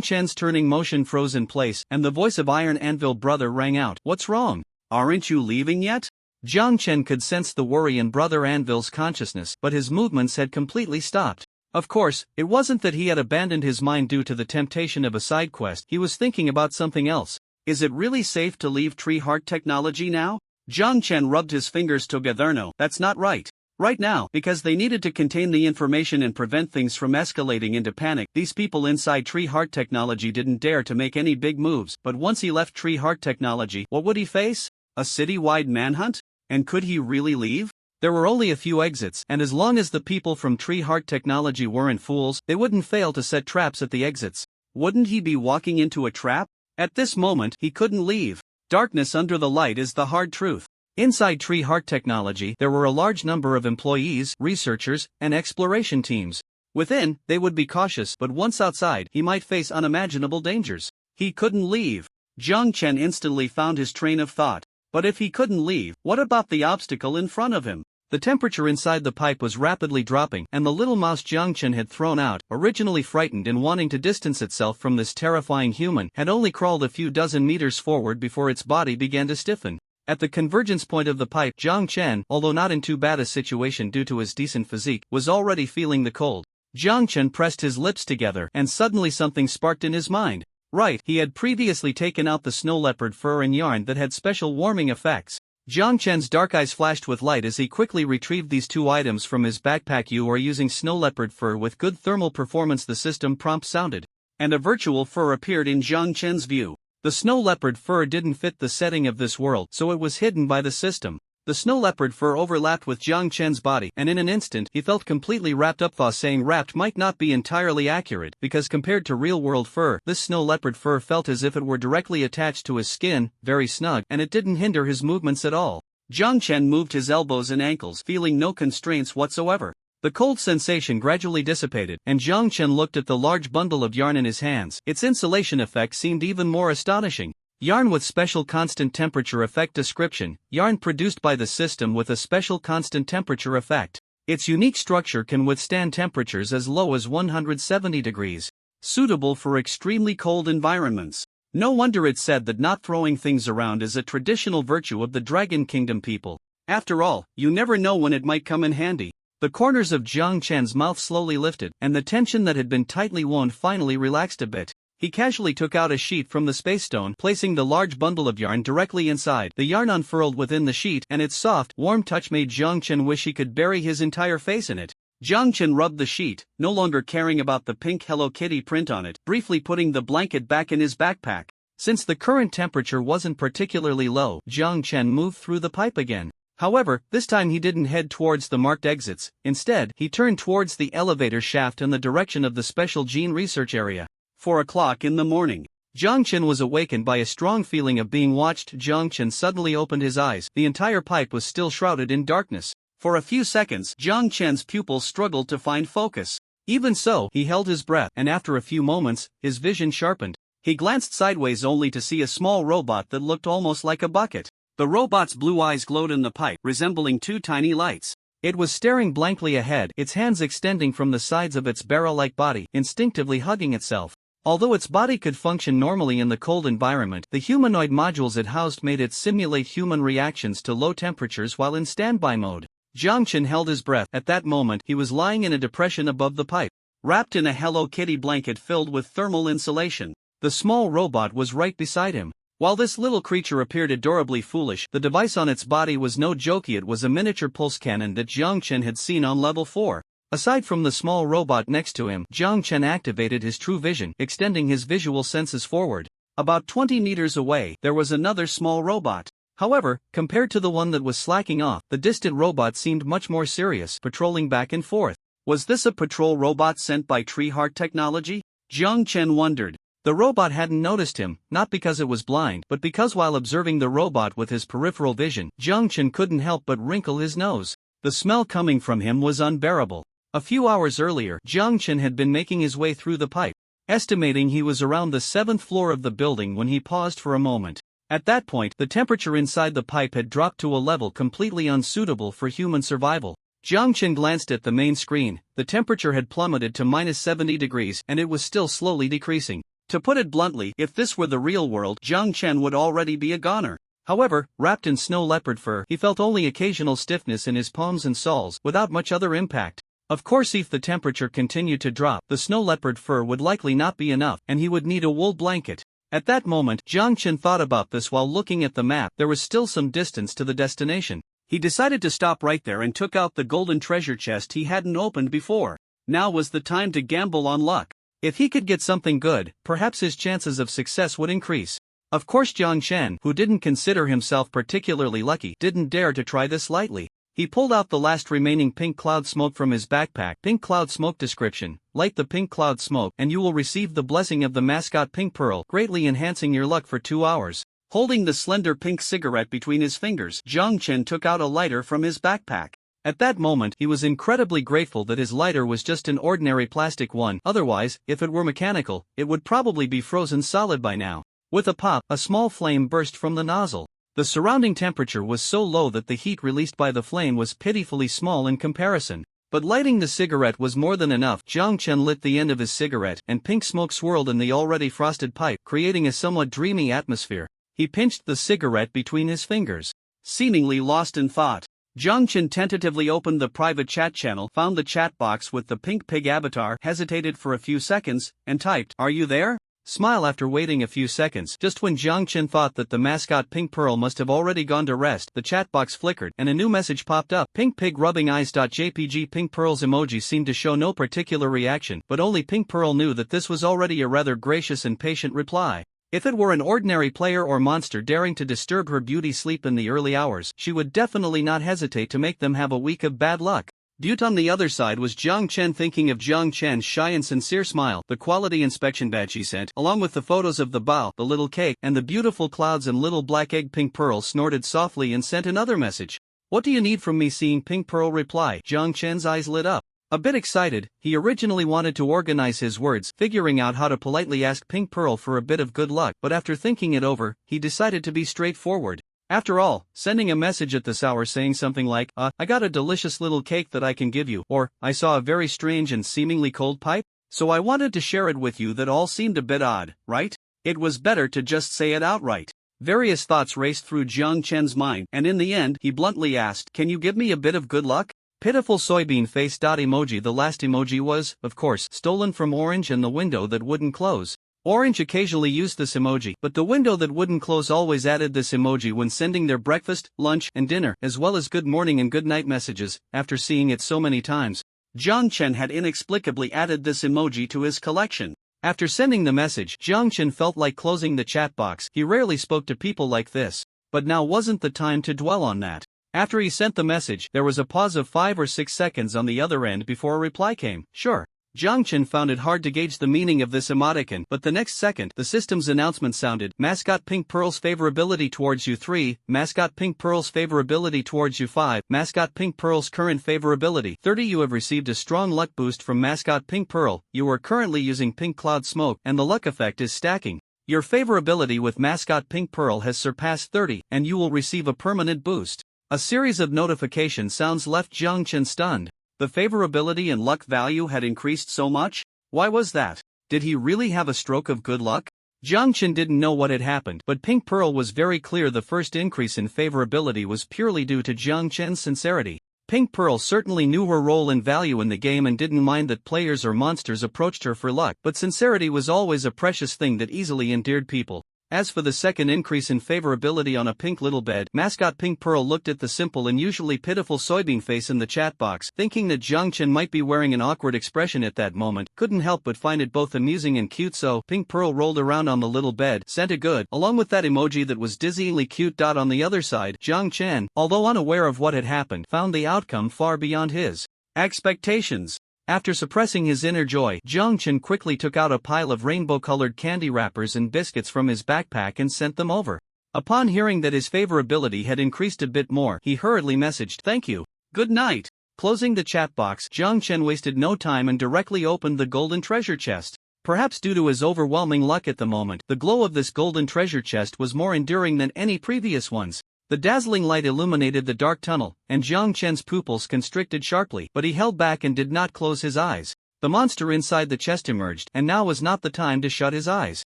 Chen's turning motion froze in place, and the voice of Iron Anvil brother rang out. What's wrong? Aren't you leaving yet? Jiang Chen could sense the worry in brother Anvil's consciousness, but his movements had completely stopped. Of course, it wasn't that he had abandoned his mind due to the temptation of a side quest. He was thinking about something else. Is it really safe to leave Tree Heart Technology now? Jiang Chen rubbed his fingers together. No, that's not right. Right now, because they needed to contain the information and prevent things from escalating into panic, these people inside Tree Heart Technology didn't dare to make any big moves. But once he left Tree Heart Technology, what would he face? A city-wide manhunt? And could he really leave? There were only a few exits, and as long as the people from Tree Heart Technology weren't fools, they wouldn't fail to set traps at the exits. Wouldn't he be walking into a trap? At this moment, he couldn't leave. Darkness under the light is the hard truth. Inside Tree Heart Technology, there were a large number of employees, researchers, and exploration teams. Within, they would be cautious, but once outside, he might face unimaginable dangers. He couldn't leave. Jiang Chen instantly found his train of thought. But if he couldn't leave, what about the obstacle in front of him? The temperature inside the pipe was rapidly dropping, and the little mouse Jiang Chen had thrown out, originally frightened and wanting to distance itself from this terrifying human, had only crawled a few dozen meters forward before its body began to stiffen. At the convergence point of the pipe, Jiang Chen, although not in too bad a situation due to his decent physique, was already feeling the cold. Jiang Chen pressed his lips together, and suddenly something sparked in his mind. Right, he had previously taken out the snow leopard fur and yarn that had special warming effects. Jiang Chen's dark eyes flashed with light as he quickly retrieved these two items from his backpack. You are using snow leopard fur with good thermal performance, the system prompt sounded. And a virtual fur appeared in Jiang Chen's view. The snow leopard fur didn't fit the setting of this world, so it was hidden by the system. The snow leopard fur overlapped with Jiang Chen's body, and in an instant he felt completely wrapped up. Saying wrapped might not be entirely accurate, because compared to real-world fur, this snow leopard fur felt as if it were directly attached to his skin, very snug, and it didn't hinder his movements at all. Jiang Chen moved his elbows and ankles, feeling no constraints whatsoever. The cold sensation gradually dissipated, and Jiang Chen looked at the large bundle of yarn in his hands. Its insulation effect seemed even more astonishing. Yarn with special constant temperature effect description, yarn produced by the system with a special constant temperature effect. Its unique structure can withstand temperatures as low as 170 degrees. Suitable for extremely cold environments. No wonder it said that not throwing things around is a traditional virtue of the Dragon Kingdom people. After all, you never know when it might come in handy. The corners of Jiang Chen's mouth slowly lifted, and the tension that had been tightly wound finally relaxed a bit. He casually took out a sheet from the space stone, placing the large bundle of yarn directly inside. The yarn unfurled within the sheet, and its soft, warm touch made Jiang Chen wish he could bury his entire face in it. Jiang Chen rubbed the sheet, no longer caring about the pink Hello Kitty print on it, briefly putting the blanket back in his backpack. Since the current temperature wasn't particularly low, Jiang Chen moved through the pipe again. However, this time he didn't head towards the marked exits. Instead, he turned towards the elevator shaft in the direction of the special gene research area. 4 o'clock in the morning. Jiang Chen was awakened by a strong feeling of being watched. Jiang Chen suddenly opened his eyes. The entire pipe was still shrouded in darkness. For a few seconds, Jiang Chen's pupils struggled to find focus. Even so, he held his breath, and after a few moments, his vision sharpened. He glanced sideways only to see a small robot that looked almost like a bucket. The robot's blue eyes glowed in the pipe, resembling two tiny lights. It was staring blankly ahead, its hands extending from the sides of its barrel-like body, instinctively hugging itself. Although its body could function normally in the cold environment, the humanoid modules it housed made it simulate human reactions to low temperatures while in standby mode. Jiang Chen held his breath. At that moment, he was lying in a depression above the pipe, wrapped in a Hello Kitty blanket filled with thermal insulation. The small robot was right beside him. While this little creature appeared adorably foolish, the device on its body was no jokey. It was a miniature pulse cannon that Jiang Chen had seen on level 4. Aside from the small robot next to him, Jiang Chen activated his true vision, extending his visual senses forward. About 20 meters away, there was another small robot. However, compared to the one that was slacking off, the distant robot seemed much more serious, patrolling back and forth. Was this a patrol robot sent by Tree Heart Technology? Jiang Chen wondered. The robot hadn't noticed him, not because it was blind, but because while observing the robot with his peripheral vision, Jiang Chen couldn't help but wrinkle his nose. The smell coming from him was unbearable. A few hours earlier, Jiang Chen had been making his way through the pipe, estimating he was around the 7th floor of the building when he paused for a moment. At that point, the temperature inside the pipe had dropped to a level completely unsuitable for human survival. Jiang Chen glanced at the main screen. The temperature had plummeted to minus 70 degrees, and it was still slowly decreasing. To put it bluntly, if this were the real world, Jiang Chen would already be a goner. However, wrapped in snow leopard fur, he felt only occasional stiffness in his palms and soles, without much other impact. Of course, if the temperature continued to drop, the snow leopard fur would likely not be enough, and he would need a wool blanket. At that moment, Jiang Chen thought about this while looking at the map. There was still some distance to the destination. He decided to stop right there and took out the golden treasure chest he hadn't opened before. Now was the time to gamble on luck. If he could get something good, perhaps his chances of success would increase. Of course, Jiang Chen, who didn't consider himself particularly lucky, didn't dare to try this lightly. He pulled out the last remaining pink cloud smoke from his backpack. Pink cloud smoke description: light the pink cloud smoke and you will receive the blessing of the mascot Pink Pearl, greatly enhancing your luck for 2 hours. Holding the slender pink cigarette between his fingers, Jiang Chen took out a lighter from his backpack. At that moment, he was incredibly grateful that his lighter was just an ordinary plastic one. Otherwise, if it were mechanical, it would probably be frozen solid by now. With a pop, a small flame burst from the nozzle. The surrounding temperature was so low that the heat released by the flame was pitifully small in comparison. But lighting the cigarette was more than enough. Jiang Chen lit the end of his cigarette, and pink smoke swirled in the already frosted pipe, creating a somewhat dreamy atmosphere. He pinched the cigarette between his fingers. Seemingly lost in thought, Jiang Chen tentatively opened the private chat channel, found the chat box with the pink pig avatar, hesitated for a few seconds, and typed, "Are you there?" Smile. After waiting a few seconds, just when Jiang Chen thought that the mascot Pink Pearl must have already gone to rest, the chat box flickered, and a new message popped up. Pink pig rubbing eyes.jpg. Pink Pearl's emoji seemed to show no particular reaction, but only Pink Pearl knew that this was already a rather gracious and patient reply. If it were an ordinary player or monster daring to disturb her beauty sleep in the early hours, she would definitely not hesitate to make them have a week of bad luck. Butte on the other side was Jiang Chen, thinking of Jiang Chen's shy and sincere smile, the quality inspection badge she sent, along with the photos of the bao, the little cake, and the beautiful clouds, and little black egg. Pink Pearl snorted softly and sent another message. What do you need from me? Seeing Pink Pearl reply, Jiang Chen's eyes lit up. A bit excited, he originally wanted to organize his words, figuring out how to politely ask Pink Pearl for a bit of good luck, but after thinking it over, he decided to be straightforward. After all, sending a message at this hour saying something like, I got a delicious little cake that I can give you, or, I saw a very strange and seemingly cold pipe, so I wanted to share it with you, that all seemed a bit odd, right? It was better to just say it outright. Various thoughts raced through Jiang Chen's mind, and in the end, he bluntly asked, can you give me a bit of good luck? Pitiful soybean face. Emoji. The last emoji was, of course, stolen from Orange and the window that wouldn't close. Orange occasionally used this emoji, but the window that wouldn't close always added this emoji when sending their breakfast, lunch, and dinner, as well as good morning and good night messages. After seeing it so many times, Jiang Chen had inexplicably added this emoji to his collection. After sending the message, Jiang Chen felt like closing the chat box. He rarely spoke to people like this. But now wasn't the time to dwell on that. After he sent the message, there was a pause of 5 or 6 seconds on the other end before a reply came. Sure. Jiang Chen found it hard to gauge the meaning of this emoticon, but the next second, the system's announcement sounded, Mascot Pink Pearl's favorability towards you 3, Mascot Pink Pearl's favorability towards you 5, Mascot Pink Pearl's current favorability 30. You have received a strong luck boost from Mascot Pink Pearl. You are currently using Pink Cloud Smoke, and the luck effect is stacking. Your favorability with Mascot Pink Pearl has surpassed 30, and you will receive a permanent boost. A series of notification sounds left Jiang Chen stunned. The favorability and luck value had increased so much? Why was that? Did he really have a stroke of good luck? Jiang Chen didn't know what had happened, but Pink Pearl was very clear the first increase in favorability was purely due to Jiang Chen's sincerity. Pink Pearl certainly knew her role and value in the game and didn't mind that players or monsters approached her for luck, but sincerity was always a precious thing that easily endeared people. As for the second increase in favorability on a pink little bed, Mascot Pink Pearl looked at the simple and usually pitiful soybean face in the chat box, thinking that Jiang Chen might be wearing an awkward expression at that moment, couldn't help but find it both amusing and cute, so Pink Pearl rolled around on the little bed, sent a good, along with that emoji that was dizzyingly cute. On the other side, Jiang Chen, although unaware of what had happened, found the outcome far beyond his expectations. After suppressing his inner joy, Jiang Chen quickly took out a pile of rainbow-colored candy wrappers and biscuits from his backpack and sent them over. Upon hearing that his favorability had increased a bit more, he hurriedly messaged, "Thank you. Good night." Closing the chat box, Jiang Chen wasted no time and directly opened the golden treasure chest. Perhaps due to his overwhelming luck at the moment, the glow of this golden treasure chest was more enduring than any previous ones. The dazzling light illuminated the dark tunnel, and Jiang Chen's pupils constricted sharply, but he held back and did not close his eyes. The monster inside the chest emerged, and now was not the time to shut his eyes.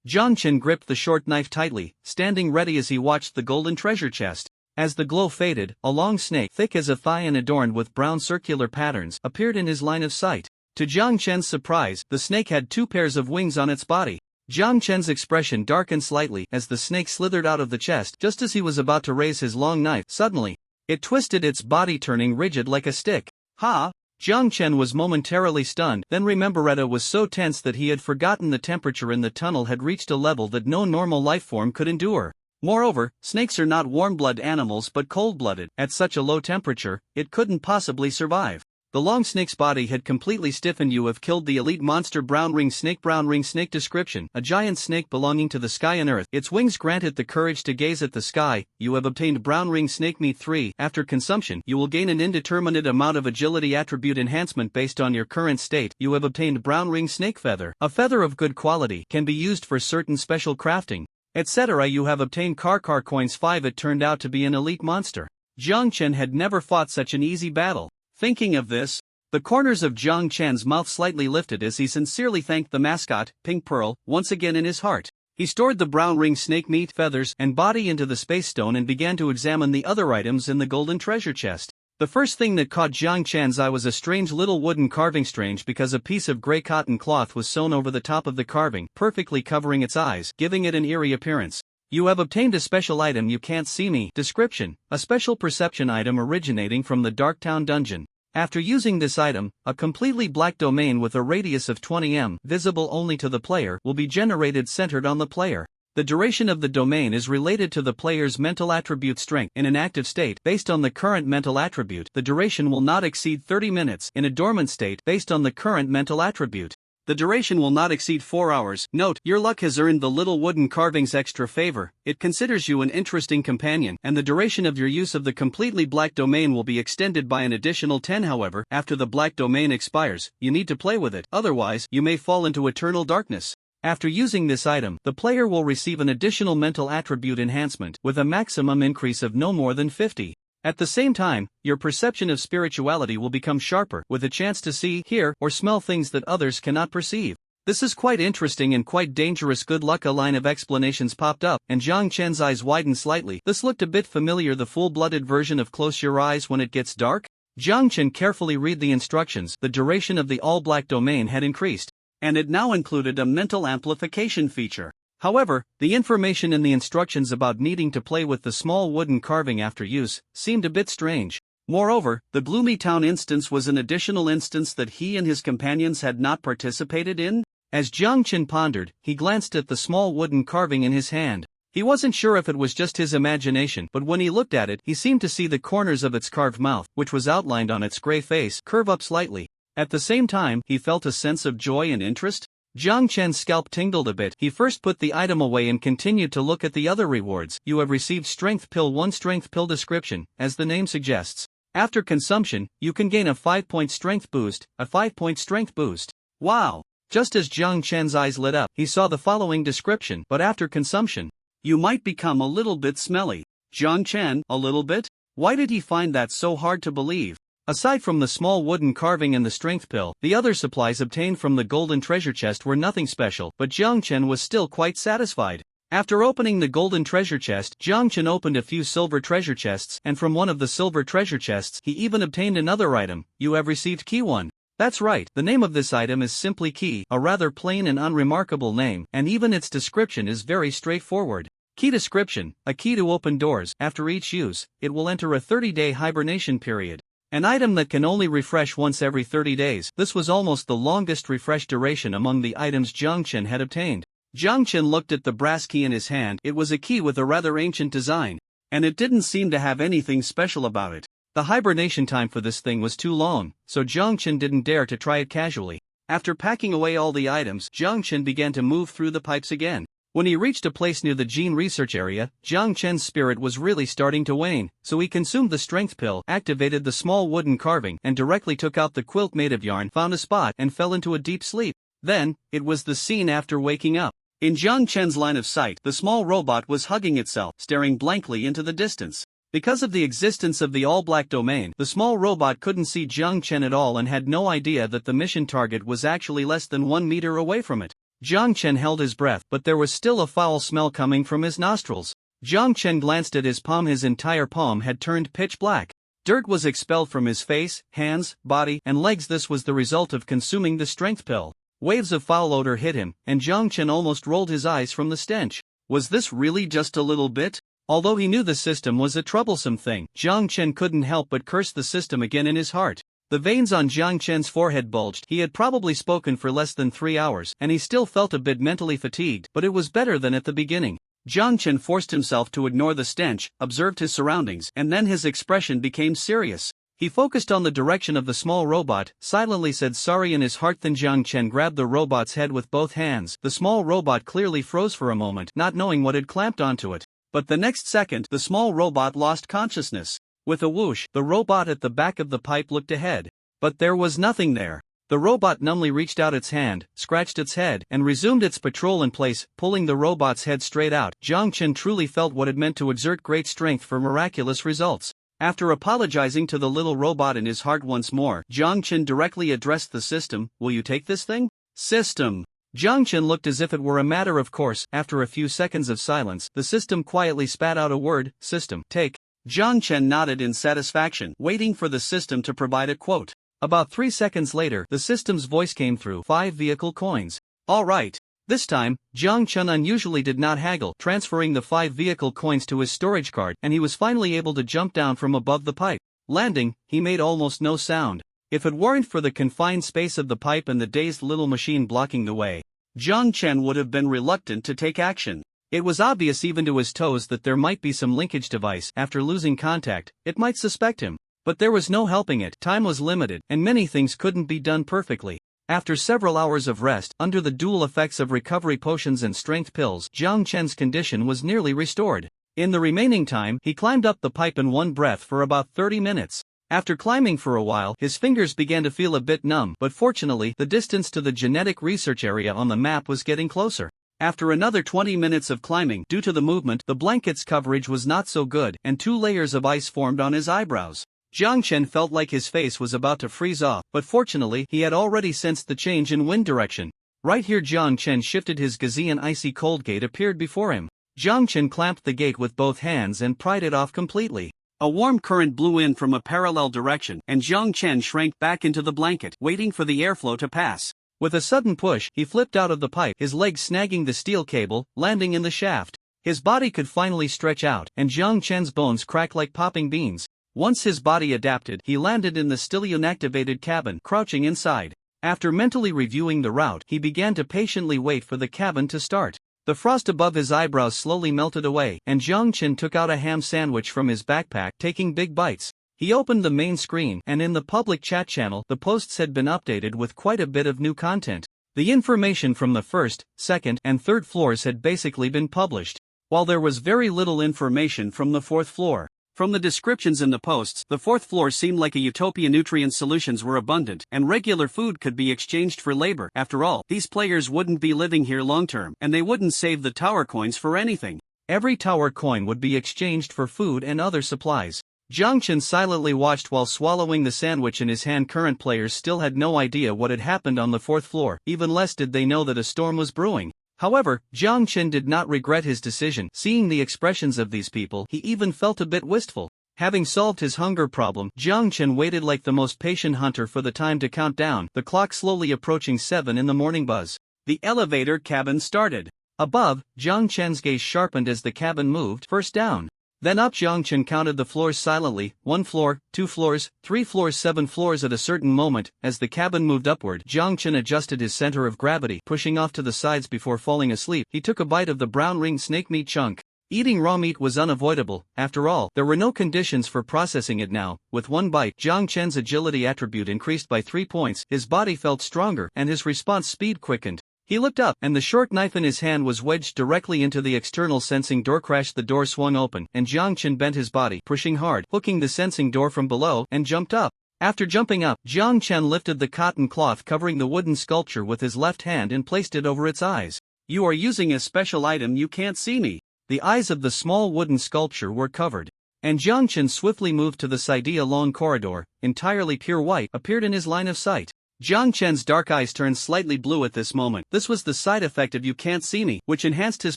Jiang Chen gripped the short knife tightly, standing ready as he watched the golden treasure chest. As the glow faded, a long snake, thick as a thigh and adorned with brown circular patterns, appeared in his line of sight. To Jiang Chen's surprise, the snake had 2 pairs of wings on its body. Jiang Chen's expression darkened slightly as the snake slithered out of the chest. Just as he was about to raise his long knife, suddenly, it twisted its body, turning rigid like a stick. Ha! Jiang Chen was momentarily stunned, then Rememberetta was so tense that he had forgotten the temperature in the tunnel had reached a level that no normal life form could endure. Moreover, snakes are not warm-blood animals but cold-blooded. At such a low temperature, it couldn't possibly survive. The long snake's body had completely stiffened. You have killed the elite monster brown ring snake. Brown ring snake description: a giant snake belonging to the sky and earth. Its wings grant it the courage to gaze at the sky. You have obtained brown ring snake meat 3. After consumption, you will gain an indeterminate amount of agility attribute enhancement based on your current state. You have obtained brown ring snake feather. A feather of good quality, can be used for certain special crafting, etc. You have obtained car coins 5. It turned out to be an elite monster. Jiang Chen had never fought such an easy battle. Thinking of this, the corners of Jiang Chen's mouth slightly lifted as he sincerely thanked the mascot, Pink Pearl, once again in his heart. He stored the brown ring snake meat, feathers, and body into the space stone and began to examine the other items in the golden treasure chest. The first thing that caught Jiang Chen's eye was a strange little wooden carving, strange because a piece of gray cotton cloth was sewn over the top of the carving, perfectly covering its eyes, giving it an eerie appearance. You have obtained a special item. You can't see me. Description: a special perception item originating from the Darktown dungeon. After using this item, a completely black domain with a radius of 20 m, visible only to the player, will be generated centered on the player. The duration of the domain is related to the player's mental attribute strength. In an active state, based on the current mental attribute, the duration will not exceed 30 minutes. In a dormant state, based on the current mental attribute, the duration will not exceed 4 hours. Note, your luck has earned the little wooden carvings extra favor. It considers you an interesting companion, and the duration of your use of the completely black domain will be extended by an additional 10. However, after the black domain expires, you need to play with it, otherwise, you may fall into eternal darkness. After using this item, the player will receive an additional mental attribute enhancement, with a maximum increase of no more than 50. At the same time, your perception of spirituality will become sharper, with a chance to see, hear, or smell things that others cannot perceive. This is quite interesting and quite dangerous. Good luck. A line of explanations popped up, and Jiang Chen's eyes widened slightly. This looked a bit familiar. The full-blooded version of Close Your Eyes When It Gets Dark? Jiang Chen carefully read the instructions. The duration of the all-black domain had increased, and it now included a mental amplification feature. However, the information in the instructions about needing to play with the small wooden carving after use seemed a bit strange. Moreover, the Gloomy Town instance was an additional instance that he and his companions had not participated in. As Jiang Chen pondered, he glanced at the small wooden carving in his hand. He wasn't sure if it was just his imagination, but when he looked at it, he seemed to see the corners of its carved mouth, which was outlined on its gray face, curve up slightly. At the same time, he felt a sense of joy and interest. Jiang Chen's scalp tingled a bit. He first put the item away and continued to look at the other rewards. You have received Strength Pill 1. Strength Pill description, as the name suggests. After consumption, you can gain a 5-point strength boost, a 5-point strength boost. Wow! Just as Jiang Chen's eyes lit up, he saw the following description. But after consumption, you might become a little bit smelly. Jiang Chen, a little bit? Why did he find that so hard to believe? Aside from the small wooden carving and the strength pill, the other supplies obtained from the golden treasure chest were nothing special, but Jiang Chen was still quite satisfied. After opening the golden treasure chest, Jiang Chen opened a few silver treasure chests, and from one of the silver treasure chests, he even obtained another item. You have received Key 1. That's right, the name of this item is simply Key, a rather plain and unremarkable name, and even its description is very straightforward. Key description: a key to open doors. After each use, it will enter a 30-day hibernation period. An item that can only refresh once every 30 days. This was almost the longest refresh duration among the items Jiang Chen had obtained. Jiang Chen looked at the brass key in his hand. It was a key with a rather ancient design, and it didn't seem to have anything special about it. The hibernation time for this thing was too long, so Jiang Chen didn't dare to try it casually. After packing away all the items, Jiang Chen began to move through the pipes again. When he reached a place near the gene research area, Jiang Chen's spirit was really starting to wane, so he consumed the strength pill, activated the small wooden carving, and directly took out the quilt made of yarn, found a spot, and fell into a deep sleep. Then, it was the scene after waking up. In Jiang Chen's line of sight, the small robot was hugging itself, staring blankly into the distance. Because of the existence of the all-black domain, the small robot couldn't see Jiang Chen at all and had no idea that the mission target was actually less than 1 meter away from it. Jiang Chen held his breath, but there was still a foul smell coming from his nostrils. Jiang Chen glanced at his palm. His entire palm had turned pitch black. Dirt was expelled from his face, hands, body, and legs. This was the result of consuming the strength pill. Waves of foul odor hit him, and Jiang Chen almost rolled his eyes from the stench. Was this really just a little bit? Although he knew the system was a troublesome thing, Jiang Chen couldn't help but curse the system again in his heart. The veins on Jiang Chen's forehead bulged. He had probably spoken for less than 3 hours, and he still felt a bit mentally fatigued, but it was better than at the beginning. Jiang Chen forced himself to ignore the stench, observed his surroundings, and then his expression became serious. He focused on the direction of the small robot, silently said sorry in his heart. Then Jiang Chen grabbed the robot's head with both hands. The small robot clearly froze for a moment, not knowing what had clamped onto it. But the next second, the small robot lost consciousness. With a whoosh, the robot at the back of the pipe looked ahead. But there was nothing there. The robot numbly reached out its hand, scratched its head, and resumed its patrol in place, pulling the robot's head straight out. Jiang Chen truly felt what it meant to exert great strength for miraculous results. After apologizing to the little robot in his heart once more, Jiang Chen directly addressed the system. Will you take this thing? System. Jiang Chen looked as if it were a matter of course. After a few seconds of silence, the system quietly spat out a word, system, take. Jiang Chen nodded in satisfaction, waiting for the system to provide a quote. About 3 seconds later, the system's voice came through. 5 vehicle coins. All right. This time, Jiang Chen unusually did not haggle, transferring the 5 vehicle coins to his storage card, and he was finally able to jump down from above the pipe. Landing, he made almost no sound. If it weren't for the confined space of the pipe and the dazed little machine blocking the way, Jiang Chen would have been reluctant to take action. It was obvious even to his toes that there might be some linkage device. After losing contact, it might suspect him. But there was no helping it. Time was limited, and many things couldn't be done perfectly. After several hours of rest, under the dual effects of recovery potions and strength pills, Jiang Chen's condition was nearly restored. In the remaining time, he climbed up the pipe in one breath for about 30 minutes. After climbing for a while, his fingers began to feel a bit numb, but fortunately, the distance to the genetic research area on the map was getting closer. After another 20 minutes of climbing, due to the movement, the blanket's coverage was not so good, and 2 layers of ice formed on his eyebrows. Jiang Chen felt like his face was about to freeze off, but fortunately, he had already sensed the change in wind direction. Right here Jiang Chen shifted his gazi and icy cold gate appeared before him. Jiang Chen clamped the gate with both hands and pried it off completely. A warm current blew in from a parallel direction, and Jiang Chen shrank back into the blanket, waiting for the airflow to pass. With a sudden push, he flipped out of the pipe, his legs snagging the steel cable, landing in the shaft. His body could finally stretch out, and Jiang Chen's bones cracked like popping beans. Once his body adapted, he landed in the still unactivated cabin, crouching inside. After mentally reviewing the route, he began to patiently wait for the cabin to start. The frost above his eyebrows slowly melted away, and Jiang Chen took out a ham sandwich from his backpack, taking big bites. He opened the main screen, and in the public chat channel, the posts had been updated with quite a bit of new content. The information from the first, second, and third floors had basically been published, while there was very little information from the fourth floor. From the descriptions in the posts, the fourth floor seemed like a utopia. Nutrient solutions were abundant, and regular food could be exchanged for labor. After all, these players wouldn't be living here long term, and they wouldn't save the tower coins for anything. Every tower coin would be exchanged for food and other supplies. Jiang Chen silently watched while swallowing the sandwich in his hand. Current players still had no idea what had happened on the fourth floor, even less did they know that a storm was brewing. However, Jiang Chen did not regret his decision. Seeing the expressions of these people, he even felt a bit wistful. Having solved his hunger problem, Jiang Chen waited like the most patient hunter for the time to count down, the clock slowly approaching 7 in the morning. Buzz. The elevator cabin started. Above, Jiang Chen's gaze sharpened as the cabin moved, first down. Then up. Jiang Chen counted the floors silently, 1 floor, 2 floors, 3 floors, 7 floors. At a certain moment, as the cabin moved upward, Jiang Chen adjusted his center of gravity, pushing off to the sides before falling asleep. He took a bite of the brown ring snake meat chunk. Eating raw meat was unavoidable. After all, there were no conditions for processing it now. With one bite, Jiang Chen's agility attribute increased by 3 points, his body felt stronger, and his response speed quickened. He looked up, and the short knife in his hand was wedged directly into the external sensing door. Crash. The door swung open, and Jiang Chen bent his body, pushing hard, hooking the sensing door from below, and jumped up. After jumping up, Jiang Chen lifted the cotton cloth covering the wooden sculpture with his left hand and placed it over its eyes. You are using a special item. You can't see me. The eyes of the small wooden sculpture were covered. And Jiang Chen swiftly moved to the side. A long corridor, entirely pure white, appeared in his line of sight. Jiang Chen's dark eyes turned slightly blue at this moment. This was the side effect of "you can't see me," which enhanced his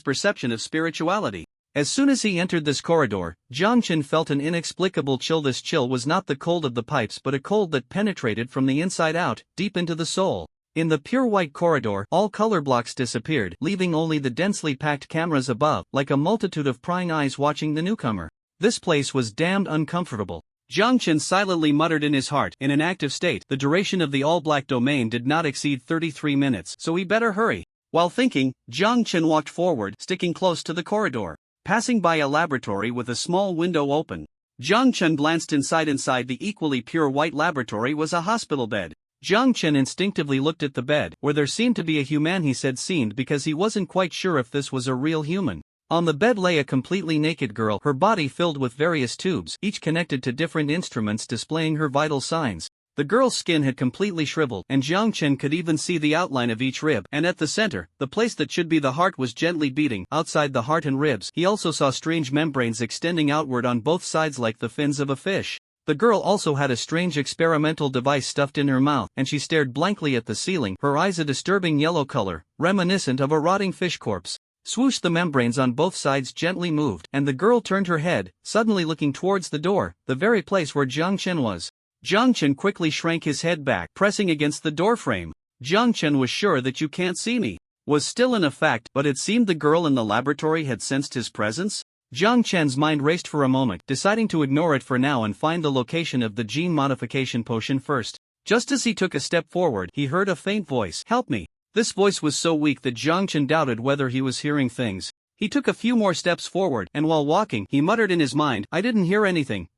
perception of spirituality. As soon as he entered this corridor, Jiang Chen felt an inexplicable chill. This chill was not the cold of the pipes but a cold that penetrated from the inside out, deep into the soul. In the pure white corridor, all color blocks disappeared, leaving only the densely packed cameras above, like a multitude of prying eyes watching the newcomer. This place was damned uncomfortable. Jiang Chen silently muttered in his heart. In an active state, the duration of the all-black domain did not exceed 33 minutes, so he better hurry. While thinking, Jiang Chen walked forward, sticking close to the corridor. Passing by a laboratory with a small window open, Jiang Chen glanced inside. Inside the equally pure white laboratory was a hospital bed. Jiang Chen instinctively looked at the bed, where there seemed to be a human. He said seemed because he wasn't quite sure if this was a real human. On the bed lay a completely naked girl, her body filled with various tubes, each connected to different instruments displaying her vital signs. The girl's skin had completely shriveled, and Jiang Chen could even see the outline of each rib, and at the center, the place that should be the heart was gently beating. Outside the heart and ribs, he also saw strange membranes extending outward on both sides like the fins of a fish. The girl also had a strange experimental device stuffed in her mouth, and she stared blankly at the ceiling, her eyes a disturbing yellow color, reminiscent of a rotting fish corpse. Swoosh. The membranes on both sides gently moved, and the girl turned her head, suddenly looking towards the door, the very place where Jiang Chen was. Jiang Chen quickly shrank his head back, pressing against the doorframe. Jiang Chen was sure that "you can't see me" was still in effect, but it seemed the girl in the laboratory had sensed his presence. Jiang Chen's mind raced for a moment, deciding to ignore it for now and find the location of the gene modification potion first. Just as he took a step forward, he heard a faint voice. "Help me." This voice was so weak that Jiang Chen doubted whether he was hearing things. He took a few more steps forward, and while walking, he muttered in his mind, I didn't hear anything,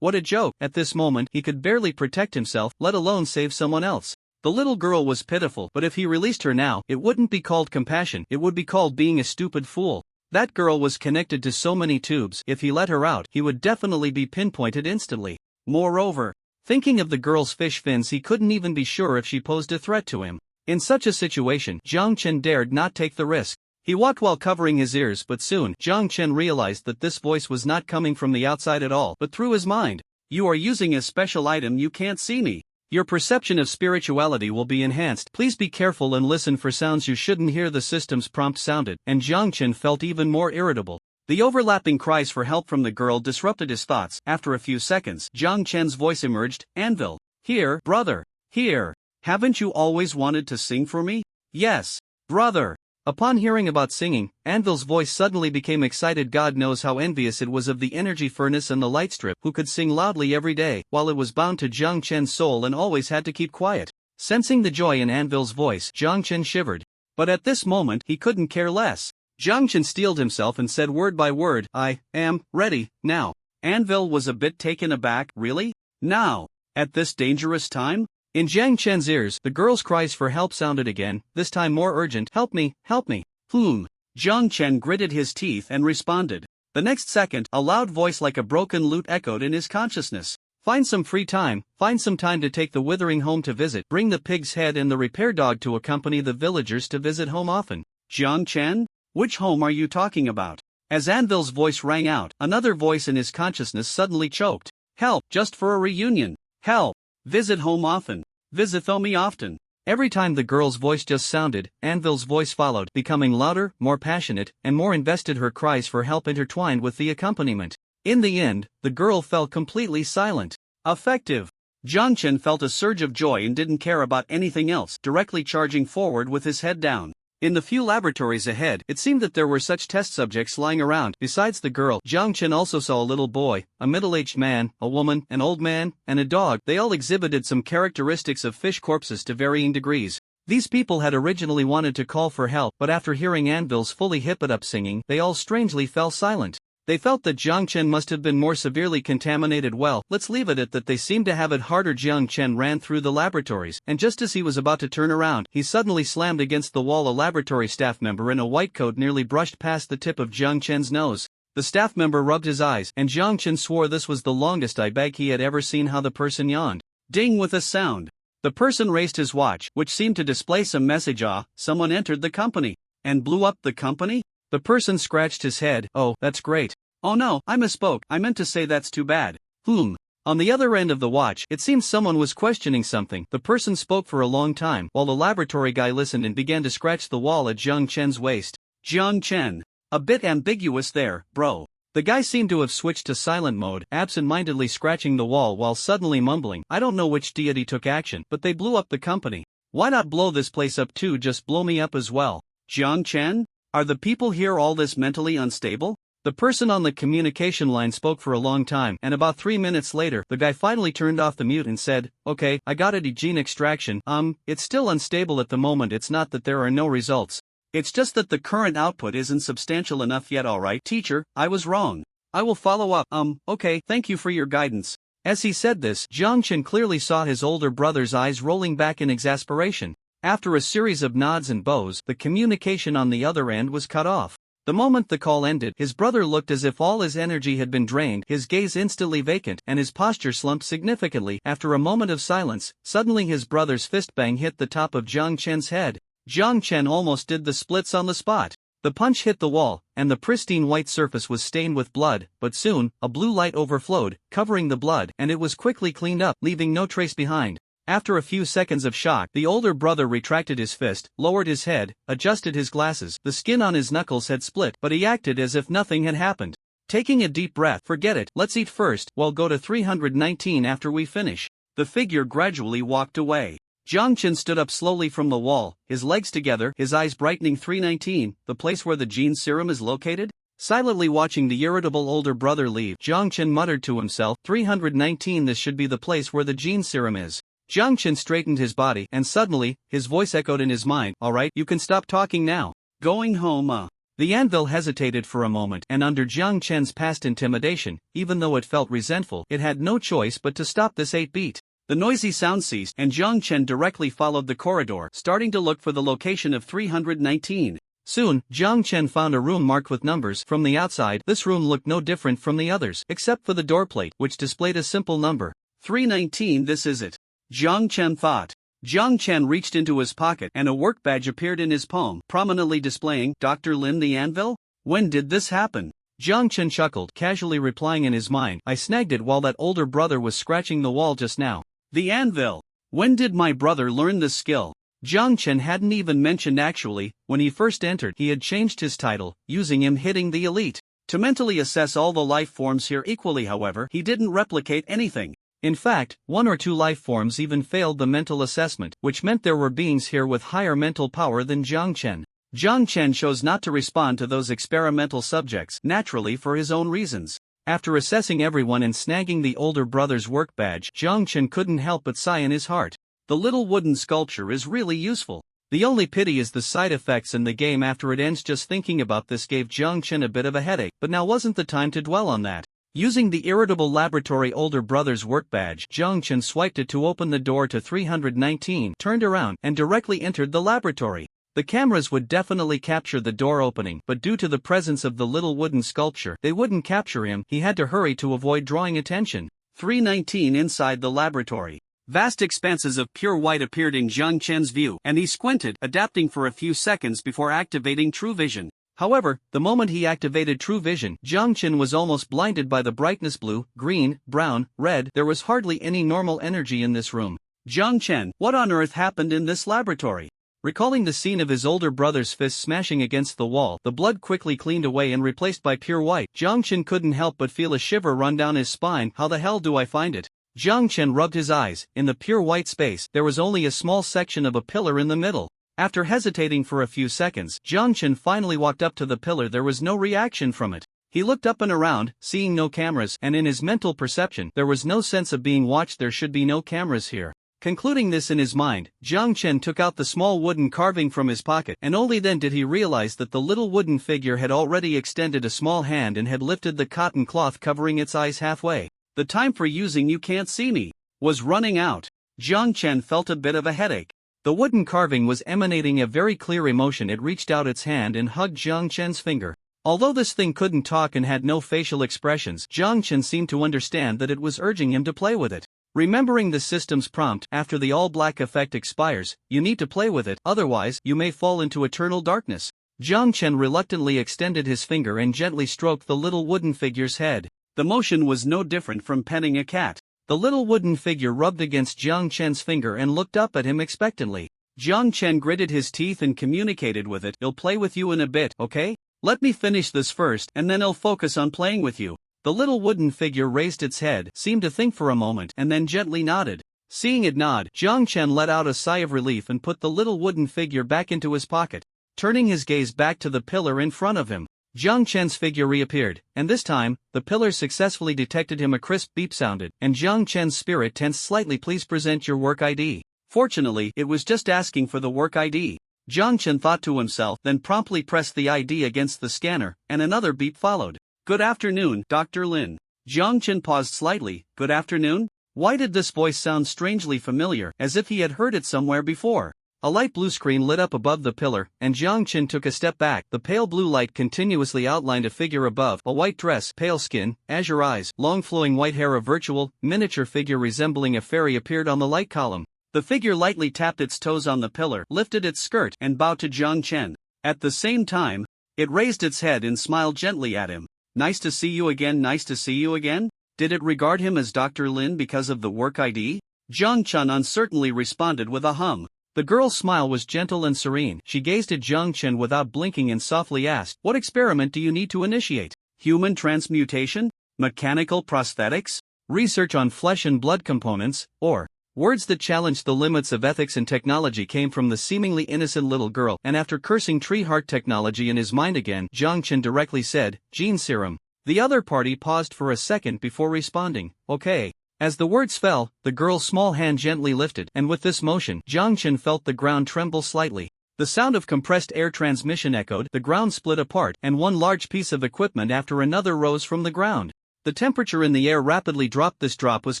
what a joke. At this moment, he could barely protect himself, let alone save someone else. The little girl was pitiful, but if he released her now, it wouldn't be called compassion, it would be called being a stupid fool. That girl was connected to so many tubes, if he let her out, he would definitely be pinpointed instantly. Moreover, thinking of the girl's fish fins, he couldn't even be sure if she posed a threat to him. In such a situation, Jiang Chen dared not take the risk. He walked while covering his ears, but soon, Jiang Chen realized that this voice was not coming from the outside at all, but through his mind. You are using a special item, you can't see me. Your perception of spirituality will be enhanced. Please be careful and listen for sounds you shouldn't hear. The system's prompt sounded, and Jiang Chen felt even more irritable. The overlapping cries for help from the girl disrupted his thoughts. After a few seconds, Jiang Chen's voice emerged, Anvil. Here, brother. Here. Haven't you always wanted to sing for me? Yes, brother. Upon hearing about singing, Anvil's voice suddenly became excited. God knows how envious it was of the energy furnace and the light strip, who could sing loudly every day, while it was bound to Jiang Chen's soul and always had to keep quiet. Sensing the joy in Anvil's voice, Jiang Chen shivered. But at this moment, he couldn't care less. Jiang Chen steeled himself and said word by word, I am ready, now. Anvil was a bit taken aback. Really? Now? At this dangerous time? In Jiang Chen's ears, the girl's cries for help sounded again, this time more urgent. Help me, help me. Jiang Chen gritted his teeth and responded. The next second, a loud voice like a broken lute echoed in his consciousness. Find some free time, find some time to take the withering home to visit. Bring the pig's head and the repair dog to accompany the villagers to visit home often. Jiang Chen? Which home are you talking about? As Anvil's voice rang out, another voice in his consciousness suddenly choked. Help, just for a reunion. Help. Visit home often. Visit me often. Every time the girl's voice just sounded, Anvil's voice followed, becoming louder, more passionate, and more invested. Her cries for help intertwined with the accompaniment. In the end, the girl fell completely silent. Effective. Jiang Chen felt a surge of joy and didn't care about anything else, directly charging forward with his head down. In the few laboratories ahead, it seemed that there were such test subjects lying around. Besides the girl, Jiang Chen also saw a little boy, a middle-aged man, a woman, an old man, and a dog. They all exhibited some characteristics of fish corpses to varying degrees. These people had originally wanted to call for help, but after hearing Anvil's fully hip-it-up singing, they all strangely fell silent. They felt that Jiang Chen must have been more severely contaminated. Well, let's leave it at that. They seemed to have it harder. Jiang Chen ran through the laboratories, and just as he was about to turn around, he suddenly slammed against the wall. A laboratory staff member in a white coat nearly brushed past the tip of Jiang Chen's nose. The staff member rubbed his eyes, and Jiang Chen swore this was the longest eye bag he had ever seen. How the person yawned. Ding with a sound. The person raised his watch, which seemed to display some message. Someone entered the company. And blew up the company? The person scratched his head. Oh, that's great. Oh no, I misspoke. I meant to say that's too bad. On the other end of the watch, it seems someone was questioning something. The person spoke for a long time, while the laboratory guy listened and began to scratch the wall at Jiang Chen's waist. Jiang Chen. A bit ambiguous there, bro. The guy seemed to have switched to silent mode, absent-mindedly scratching the wall while suddenly mumbling. I don't know which deity took action, but they blew up the company. Why not blow this place up too? Just blow me up as well. Jiang Chen? Are the people here all this mentally unstable? The person on the communication line spoke for a long time, and about 3 minutes later, the guy finally turned off the mute and said, okay, I got it. Gene extraction. It's still unstable at the moment. It's not that there are no results. It's just that the current output isn't substantial enough yet. Alright, teacher, I was wrong. I will follow up. Okay, thank you for your guidance. As he said this, Jiang Chen clearly saw his older brother's eyes rolling back in exasperation. After a series of nods and bows, the communication on the other end was cut off. The moment the call ended, his brother looked as if all his energy had been drained, his gaze instantly vacant, and his posture slumped significantly. After a moment of silence, suddenly his brother's fist bang hit the top of Jiang Chen's head. Jiang Chen almost did the splits on the spot. The punch hit the wall, and the pristine white surface was stained with blood, but soon, a blue light overflowed, covering the blood, and it was quickly cleaned up, leaving no trace behind. After a few seconds of shock, the older brother retracted his fist, lowered his head, adjusted his glasses. The skin on his knuckles had split, but he acted as if nothing had happened. Taking a deep breath, forget it, let's eat first, we'll go to 319 after we finish. The figure gradually walked away. Jiang Chen stood up slowly from the wall, his legs together, his eyes brightening. 319, the place where the gene serum is located? Silently watching the irritable older brother leave, Jiang Chen muttered to himself, 319, this should be the place where the gene serum is. Jiang Chen straightened his body, and suddenly, his voice echoed in his mind, alright, you can stop talking now. Going home, The anvil hesitated for a moment, and under Jiang Chen's past intimidation, even though it felt resentful, it had no choice but to stop this 8-beat. The noisy sound ceased, and Jiang Chen directly followed the corridor, starting to look for the location of 319. Soon, Jiang Chen found a room marked with numbers. From the outside, this room looked no different from the others, except for the doorplate, which displayed a simple number. 319, this is it. Jiang Chen thought. Jiang Chen reached into his pocket, and a work badge appeared in his palm, prominently displaying Dr. Lin the Anvil? When did this happen? Jiang Chen chuckled, casually replying in his mind, I snagged it while that older brother was scratching the wall just now. The anvil. When did my brother learn this skill? Jiang Chen hadn't even mentioned actually, when he first entered he had changed his title, using him hitting the elite. To mentally assess all the life forms here equally however, he didn't replicate anything. In fact, 1 or 2 life forms even failed the mental assessment, which meant there were beings here with higher mental power than Jiang Chen. Jiang Chen chose not to respond to those experimental subjects, naturally for his own reasons. After assessing everyone and snagging the older brother's work badge, Jiang Chen couldn't help but sigh in his heart. The little wooden sculpture is really useful. The only pity is the side effects in the game after it ends. Just thinking about this gave Jiang Chen a bit of a headache, but now wasn't the time to dwell on that. Using the irritable laboratory older brother's work badge, Jiang Chen swiped it to open the door to 319, turned around, and directly entered the laboratory. The cameras would definitely capture the door opening, but due to the presence of the little wooden sculpture, they wouldn't capture him. He had to hurry to avoid drawing attention. 319 inside the laboratory. Vast expanses of pure white appeared in Jiang Chen's view, and he squinted, adapting for a few seconds before activating True Vision. However, the moment he activated True Vision, Jiang Chen was almost blinded by the brightness. Blue, green, brown, red. There was hardly any normal energy in this room. Jiang Chen, what on earth happened in this laboratory? Recalling the scene of his older brother's fist smashing against the wall, the blood quickly cleaned away and replaced by pure white. Jiang Chen couldn't help but feel a shiver run down his spine. How the hell do I find it? Jiang Chen rubbed his eyes. In the pure white space, there was only a small section of a pillar in the middle. After hesitating for a few seconds, Jiang Chen finally walked up to the pillar. There was no reaction from it. He looked up and around, seeing no cameras, and in his mental perception, there was no sense of being watched. There should be no cameras here. Concluding this in his mind, Jiang Chen took out the small wooden carving from his pocket, and only then did he realize that the little wooden figure had already extended a small hand and had lifted the cotton cloth covering its eyes halfway. The time for using "you can't see me" was running out. Jiang Chen felt a bit of a headache. The wooden carving was emanating a very clear emotion. It reached out its hand and hugged Jiang Chen's finger. Although this thing couldn't talk and had no facial expressions, Jiang Chen seemed to understand that it was urging him to play with it. Remembering the system's prompt, after the all-black effect expires, you need to play with it, otherwise, you may fall into eternal darkness. Jiang Chen reluctantly extended his finger and gently stroked the little wooden figure's head. The motion was no different from petting a cat. The little wooden figure rubbed against Jiang Chen's finger and looked up at him expectantly. Jiang Chen gritted his teeth and communicated with it. I'll play with you in a bit, okay? Let me finish this first and then I'll focus on playing with you. The little wooden figure raised its head, seemed to think for a moment, and then gently nodded. Seeing it nod, Jiang Chen let out a sigh of relief and put the little wooden figure back into his pocket. Turning his gaze back to the pillar in front of him, Jiang Chen's figure reappeared, and this time, the pillar successfully detected him. A crisp beep sounded, and Jiang Chen's spirit tensed slightly. Please present your work ID. Fortunately, it was just asking for the work ID. Jiang Chen thought to himself, then promptly pressed the ID against the scanner, and another beep followed. Good afternoon, Dr. Lin. Jiang Chen paused slightly. Good afternoon? Why did this voice sound strangely familiar, as if he had heard it somewhere before? A light blue screen lit up above the pillar, and Jiang Chen took a step back. The pale blue light continuously outlined a figure above, a white dress, pale skin, azure eyes, long flowing white hair. A virtual, miniature figure resembling a fairy appeared on the light column. The figure lightly tapped its toes on the pillar, lifted its skirt, and bowed to Jiang Chen. At the same time, it raised its head and smiled gently at him. Nice to see you again. Nice to see you again? Did it regard him as Dr. Lin because of the work ID? Jiang Chen uncertainly responded with a hum. The girl's smile was gentle and serene. She gazed at Jiang Chen without blinking and softly asked, "What experiment do you need to initiate? Human transmutation? Mechanical prosthetics? Research on flesh and blood components? Or?" Words that challenged the limits of ethics and technology came from the seemingly innocent little girl, and after cursing tree heart technology in his mind again, Jiang Chen directly said, "Gene serum." The other party paused for a second before responding, "Okay." As the words fell, the girl's small hand gently lifted, and with this motion, Jiang Chen felt the ground tremble slightly. The sound of compressed air transmission echoed, the ground split apart, and one large piece of equipment after another rose from the ground. The temperature in the air rapidly dropped. This drop was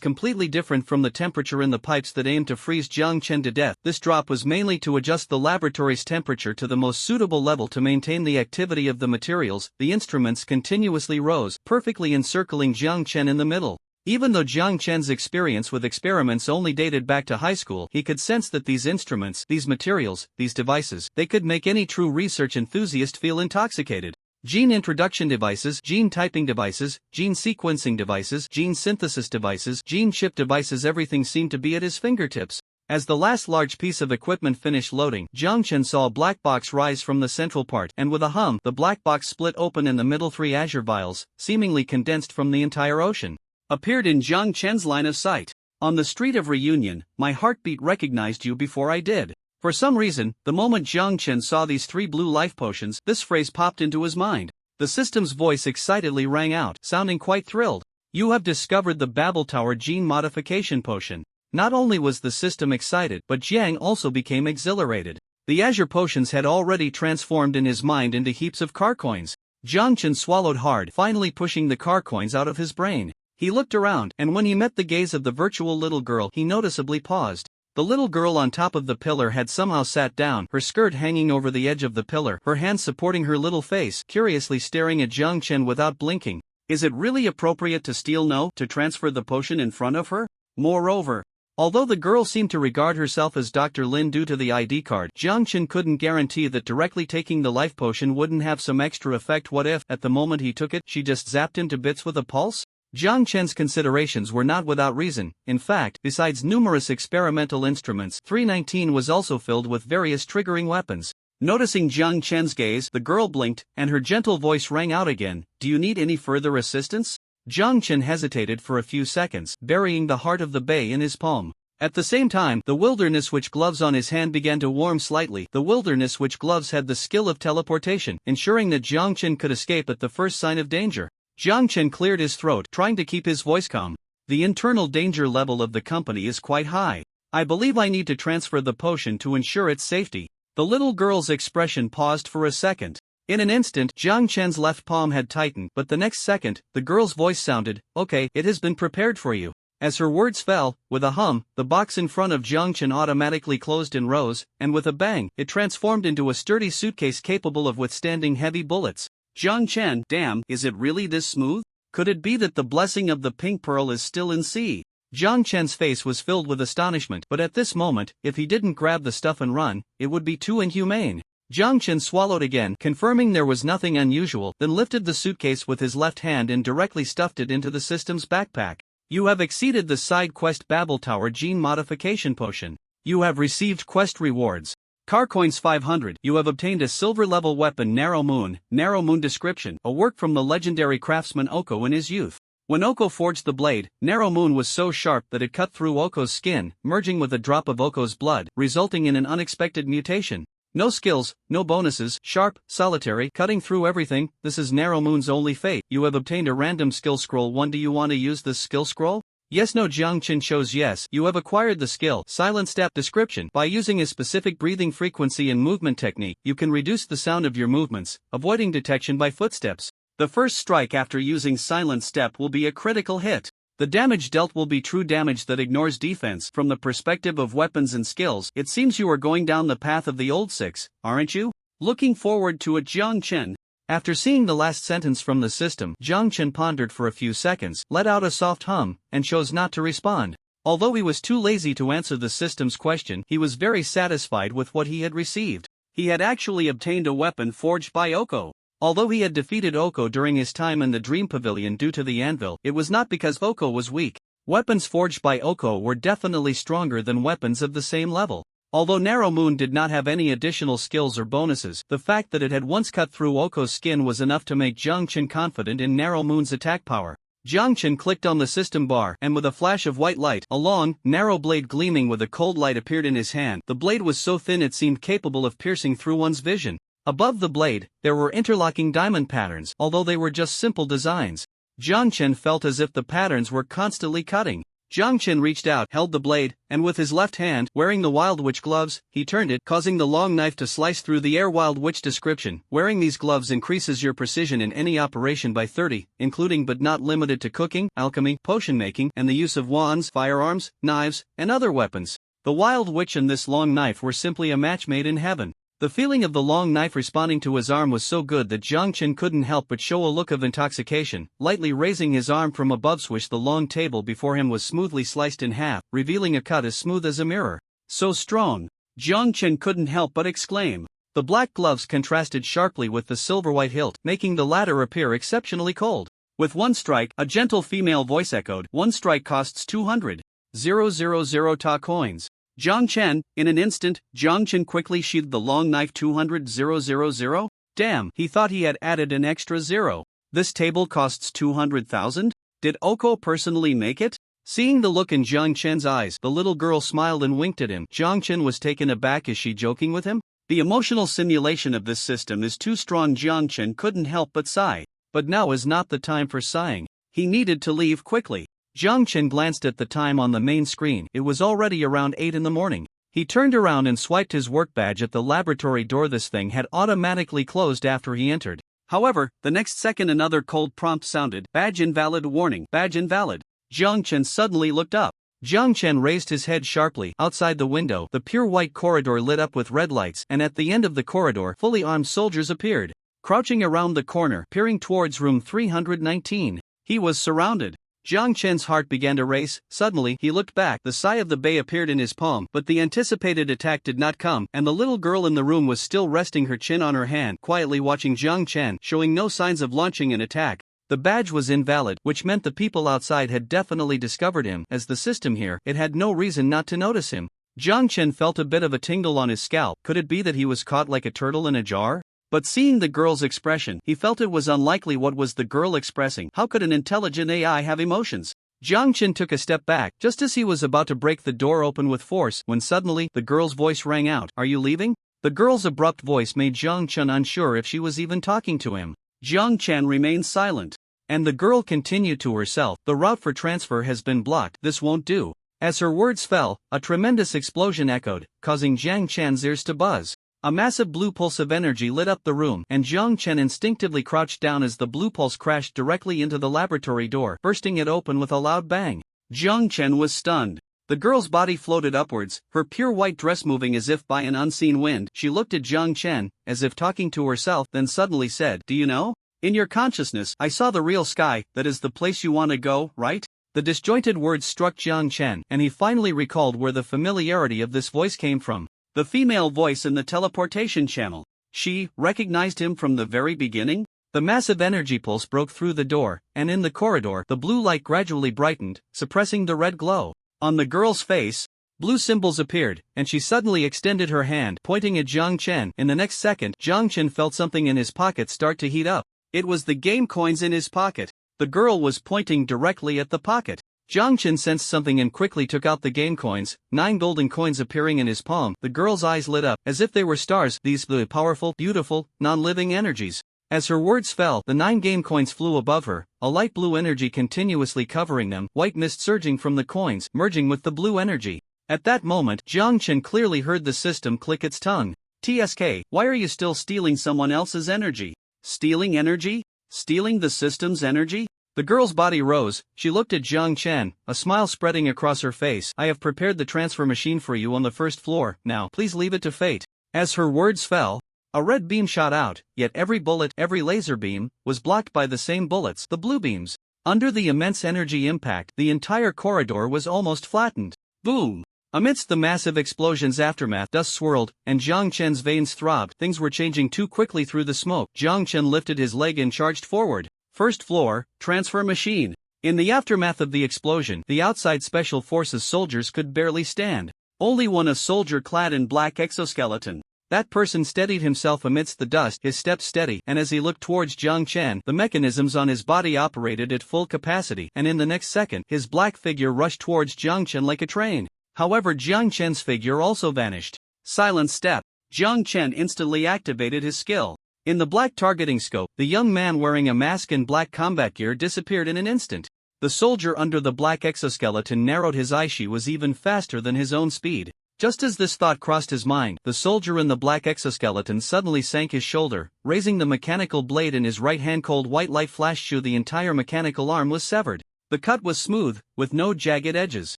completely different from the temperature in the pipes that aimed to freeze Jiang Chen to death. This drop was mainly to adjust the laboratory's temperature to the most suitable level to maintain the activity of the materials. The instruments continuously rose, perfectly encircling Jiang Chen in the middle. Even though Jiang Chen's experience with experiments only dated back to high school, he could sense that these instruments, these materials, these devices, they could make any true research enthusiast feel intoxicated. Gene introduction devices, gene typing devices, gene sequencing devices, gene synthesis devices, gene chip devices, everything seemed to be at his fingertips. As the last large piece of equipment finished loading, Jiang Chen saw a black box rise from the central part, and with a hum, the black box split open and the middle 3 azure vials, seemingly condensed from the entire ocean, appeared in Jiang Chen's line of sight. On the street of reunion, my heartbeat recognized you before I did. For some reason, the moment Jiang Chen saw these 3 blue life potions, this phrase popped into his mind. The system's voice excitedly rang out, sounding quite thrilled. You have discovered the Babel Tower gene modification potion. Not only was the system excited, but Jiang also became exhilarated. The azure potions had already transformed in his mind into heaps of car coins. Jiang Chen swallowed hard, finally pushing the car coins out of his brain. He looked around, and when he met the gaze of the virtual little girl, he noticeably paused. The little girl on top of the pillar had somehow sat down, her skirt hanging over the edge of the pillar, her hands supporting her little face, curiously staring at Jiang Chen without blinking. Is it really appropriate to to transfer the potion in front of her? Moreover, although the girl seemed to regard herself as Dr. Lin due to the ID card, Jiang Chen couldn't guarantee that directly taking the life potion wouldn't have some extra effect. What if, at the moment he took it, she just zapped him to bits with a pulse? Jiang Chen's considerations were not without reason. In fact, besides numerous experimental instruments, 319 was also filled with various triggering weapons. Noticing Jiang Chen's gaze, the girl blinked, and her gentle voice rang out again. Do you need any further assistance? Jiang Chen hesitated for a few seconds, burying the heart of the bay in his palm. At the same time, the wilderness which gloves on his hand began to warm slightly. The wilderness which gloves had the skill of teleportation, ensuring that Jiang Chen could escape at the first sign of danger. Jiang Chen cleared his throat, trying to keep his voice calm. The internal danger level of the company is quite high. I believe I need to transfer the potion to ensure its safety. The little girl's expression paused for a second. In an instant, Jiang Chen's left palm had tightened, but the next second, the girl's voice sounded, "Okay, it has been prepared for you." As her words fell, with a hum, the box in front of Jiang Chen automatically closed and rose, and with a bang, it transformed into a sturdy suitcase capable of withstanding heavy bullets. Jiang Chen, damn, is it really this smooth? Could it be that the blessing of the pink pearl is still in sea? Jiang Chen's face was filled with astonishment, but at this moment, if he didn't grab the stuff and run, it would be too inhumane. Jiang Chen swallowed again, confirming there was nothing unusual, then lifted the suitcase with his left hand and directly stuffed it into the system's backpack. You have exceeded the side quest Babel Tower gene modification potion. You have received quest rewards. Car coins 500. You have obtained a silver-level weapon Narrow Moon description, a work from the legendary craftsman Oko in his youth. When Oko forged the blade, Narrow Moon was so sharp that it cut through Oko's skin, merging with a drop of Oko's blood, resulting in an unexpected mutation. No skills, no bonuses, sharp, solitary, cutting through everything. This is Narrow Moon's only fate. You have obtained a random skill scroll 1. Do you want to use this skill scroll? Yes. No. Jiang Chen chose yes. You have acquired the skill Silent Step description. By using a specific breathing frequency and movement technique, you can reduce the sound of your movements, avoiding detection by footsteps. The first strike after using Silent Step will be a critical hit. The damage dealt will be true damage that ignores defense. From the perspective of weapons and skills, it seems you are going down the path of the old six, aren't you? Looking forward to it, Jiang Chen. After seeing the last sentence from the system, Jiang Chen pondered for a few seconds, let out a soft hum, and chose not to respond. Although he was too lazy to answer the system's question, he was very satisfied with what he had received. He had actually obtained a weapon forged by Oko. Although he had defeated Oko during his time in the Dream Pavilion due to the anvil, it was not because Oko was weak. Weapons forged by Oko were definitely stronger than weapons of the same level. Although Narrow Moon did not have any additional skills or bonuses, the fact that it had once cut through Oko's skin was enough to make Jiang Chen confident in Narrow Moon's attack power. Jiang Chen clicked on the system bar, and with a flash of white light, a long, narrow blade gleaming with a cold light appeared in his hand. The blade was so thin it seemed capable of piercing through one's vision. Above the blade, there were interlocking diamond patterns, although they were just simple designs. Jiang Chen felt as if the patterns were constantly cutting. Jiang Chen reached out, held the blade, and with his left hand, wearing the Wild Witch gloves, he turned it, causing the long knife to slice through the air. Wild Witch description: wearing these gloves increases your precision in any operation by 30, including but not limited to cooking, alchemy, potion making, and the use of wands, firearms, knives, and other weapons. The Wild Witch and this long knife were simply a match made in heaven. The feeling of the long knife responding to his arm was so good that Jiang Chen couldn't help but show a look of intoxication. Lightly raising his arm from above, swish, the long table before him was smoothly sliced in half, revealing a cut as smooth as a mirror. So strong! Jiang Chen couldn't help but exclaim. The black gloves contrasted sharply with the silver-white hilt, making the latter appear exceptionally cold. With one strike, a gentle female voice echoed, one strike costs 200,000 ta coins. Jiang Chen, in an instant, Jiang Chen quickly sheathed the long knife. 200,000? Damn, he thought he had added an extra zero. This table costs 200,000? Did Oko personally make it? Seeing the look in Jiang Chen's eyes, the little girl smiled and winked at him. Jiang Chen was taken aback. Is she joking with him? The emotional simulation of this system is too strong. Jiang Chen couldn't help but sigh. But now is not the time for sighing. He needed to leave quickly. Jiang Chen glanced at the time on the main screen. It was already around 8 in the morning. He turned around and swiped his work badge at the laboratory door. This thing had automatically closed after he entered. However, the next second another cold prompt sounded. Badge invalid. Warning, badge invalid. Jiang Chen suddenly looked up. Jiang Chen raised his head sharply. Outside the window, the pure white corridor lit up with red lights, and at the end of the corridor, fully armed soldiers appeared. Crouching around the corner, peering towards room 319. He was surrounded. Jiang Chen's heart began to race. Suddenly, he looked back. The Sai of the Bay appeared in his palm, but the anticipated attack did not come, and the little girl in the room was still resting her chin on her hand, quietly watching Jiang Chen, showing no signs of launching an attack. The badge was invalid, which meant the people outside had definitely discovered him. As the system here, it had no reason not to notice him. Jiang Chen felt a bit of a tingle on his scalp. Could it be that he was caught like a turtle in a jar? But seeing the girl's expression, he felt it was unlikely. What was the girl expressing? How could an intelligent AI have emotions? Jiang Chen took a step back, just as he was about to break the door open with force, when suddenly, the girl's voice rang out. Are you leaving? The girl's abrupt voice made Jiang Chen unsure if she was even talking to him. Jiang Chen remained silent. And the girl continued to herself. The route for transfer has been blocked. This won't do. As her words fell, a tremendous explosion echoed, causing Jiang Chen's ears to buzz. A massive blue pulse of energy lit up the room, and Jiang Chen instinctively crouched down as the blue pulse crashed directly into the laboratory door, bursting it open with a loud bang. Jiang Chen was stunned. The girl's body floated upwards, her pure white dress moving as if by an unseen wind. She looked at Jiang Chen, as if talking to herself, then suddenly said, Do you know? In your consciousness, I saw the real sky. That is the place you want to go, right? The disjointed words struck Jiang Chen, and he finally recalled where the familiarity of this voice came from. The female voice in the teleportation channel. She recognized him from the very beginning? The massive energy pulse broke through the door, and in the corridor, the blue light gradually brightened, suppressing the red glow. On the girl's face, blue symbols appeared, and she suddenly extended her hand, pointing at Jiang Chen. In the next second, Jiang Chen felt something in his pocket start to heat up. It was the game coins in his pocket. The girl was pointing directly at the pocket. Jiang Chen sensed something and quickly took out the game coins, 9 golden coins appearing in his palm. The girl's eyes lit up, as if they were stars. These the powerful, beautiful, non-living energies. As her words fell, the 9 game coins flew above her, a light blue energy continuously covering them, white mist surging from the coins, merging with the blue energy. At that moment, Jiang Chen clearly heard the system click its tongue. TSK, why are you still stealing someone else's energy? Stealing energy? Stealing the system's energy? The girl's body rose. She looked at Jiang Chen, a smile spreading across her face. I have prepared the transfer machine for you on the first floor. Now, please leave it to fate. As her words fell, a red beam shot out, yet every bullet, every laser beam, was blocked by the same bullets, the blue beams. Under the immense energy impact, the entire corridor was almost flattened. Boom! Amidst the massive explosion's aftermath, dust swirled, and Jiang Chen's veins throbbed. Things were changing too quickly through the smoke. Jiang Chen lifted his leg and charged forward. First floor, transfer machine. In the aftermath of the explosion, the outside Special Forces soldiers could barely stand. Only one, a soldier clad in black exoskeleton. That person steadied himself amidst the dust, his steps steady, and as he looked towards Jiang Chen, the mechanisms on his body operated at full capacity, and in the next second, his black figure rushed towards Jiang Chen like a train. However, Jiang Chen's figure also vanished. Silent step. Jiang Chen instantly activated his skill. In the black targeting scope, the young man wearing a mask and black combat gear disappeared in an instant. The soldier under the black exoskeleton narrowed his eye. She was even faster than his own speed. Just as this thought crossed his mind, the soldier in the black exoskeleton suddenly sank his shoulder, raising the mechanical blade in his right hand. Cold white light flashed through the entire mechanical arm was severed. The cut was smooth, with no jagged edges.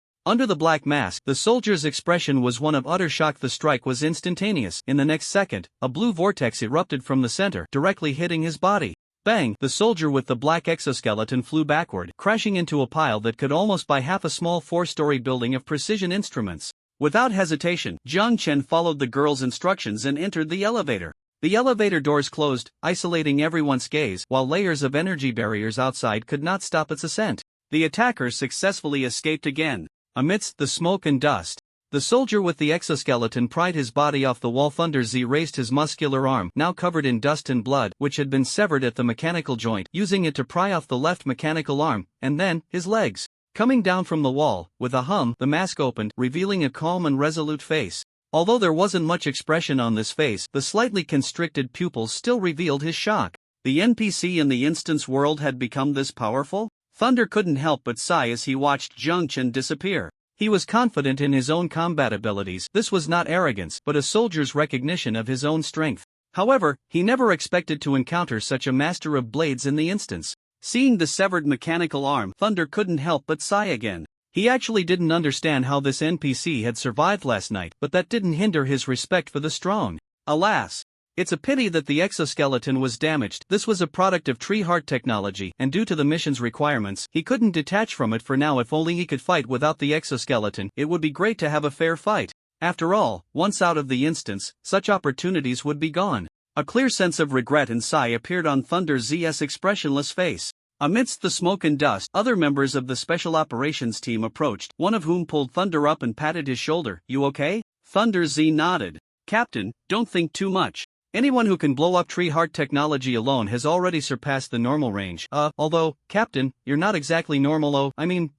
Under the black mask, the soldier's expression was one of utter shock. The strike was instantaneous. In the next second, a blue vortex erupted from the center, directly hitting his body. Bang! The soldier with the black exoskeleton flew backward, crashing into a pile that could almost buy half a small 4-story building of precision instruments. Without hesitation, Jiang Chen followed the girl's instructions and entered the elevator. The elevator doors closed, isolating everyone's gaze, while layers of energy barriers outside could not stop its ascent. The attackers successfully escaped again. Amidst the smoke and dust, the soldier with the exoskeleton pried his body off the wall. Thunder Z raised his muscular arm, now covered in dust and blood, which had been severed at the mechanical joint, using it to pry off the left mechanical arm, and then, his legs. Coming down from the wall, with a hum, the mask opened, revealing a calm and resolute face. Although there wasn't much expression on this face, the slightly constricted pupils still revealed his shock. The NPC in the instance world had become this powerful? Thunder couldn't help but sigh as he watched Jiang Chen disappear. He was confident in his own combat abilities. This was not arrogance, but a soldier's recognition of his own strength. However, he never expected to encounter such a master of blades in the instance. Seeing the severed mechanical arm, Thunder couldn't help but sigh again. He actually didn't understand how this NPC had survived last night, but that didn't hinder his respect for the strong. Alas! It's a pity that the exoskeleton was damaged. This was a product of Tree Heart technology, and due to the mission's requirements, he couldn't detach from it for now. If only he could fight without the exoskeleton, it would be great to have a fair fight. After all, once out of the instance, such opportunities would be gone. A clear sense of regret and sigh appeared on Thunder Z's expressionless face. Amidst the smoke and dust, other members of the special operations team approached, one of whom pulled Thunder up and patted his shoulder. "You okay?" Thunder Z nodded. "Captain, don't think too much. Anyone who can blow up Tree Heart technology alone has already surpassed the normal range. Although, Captain, you're not exactly normal.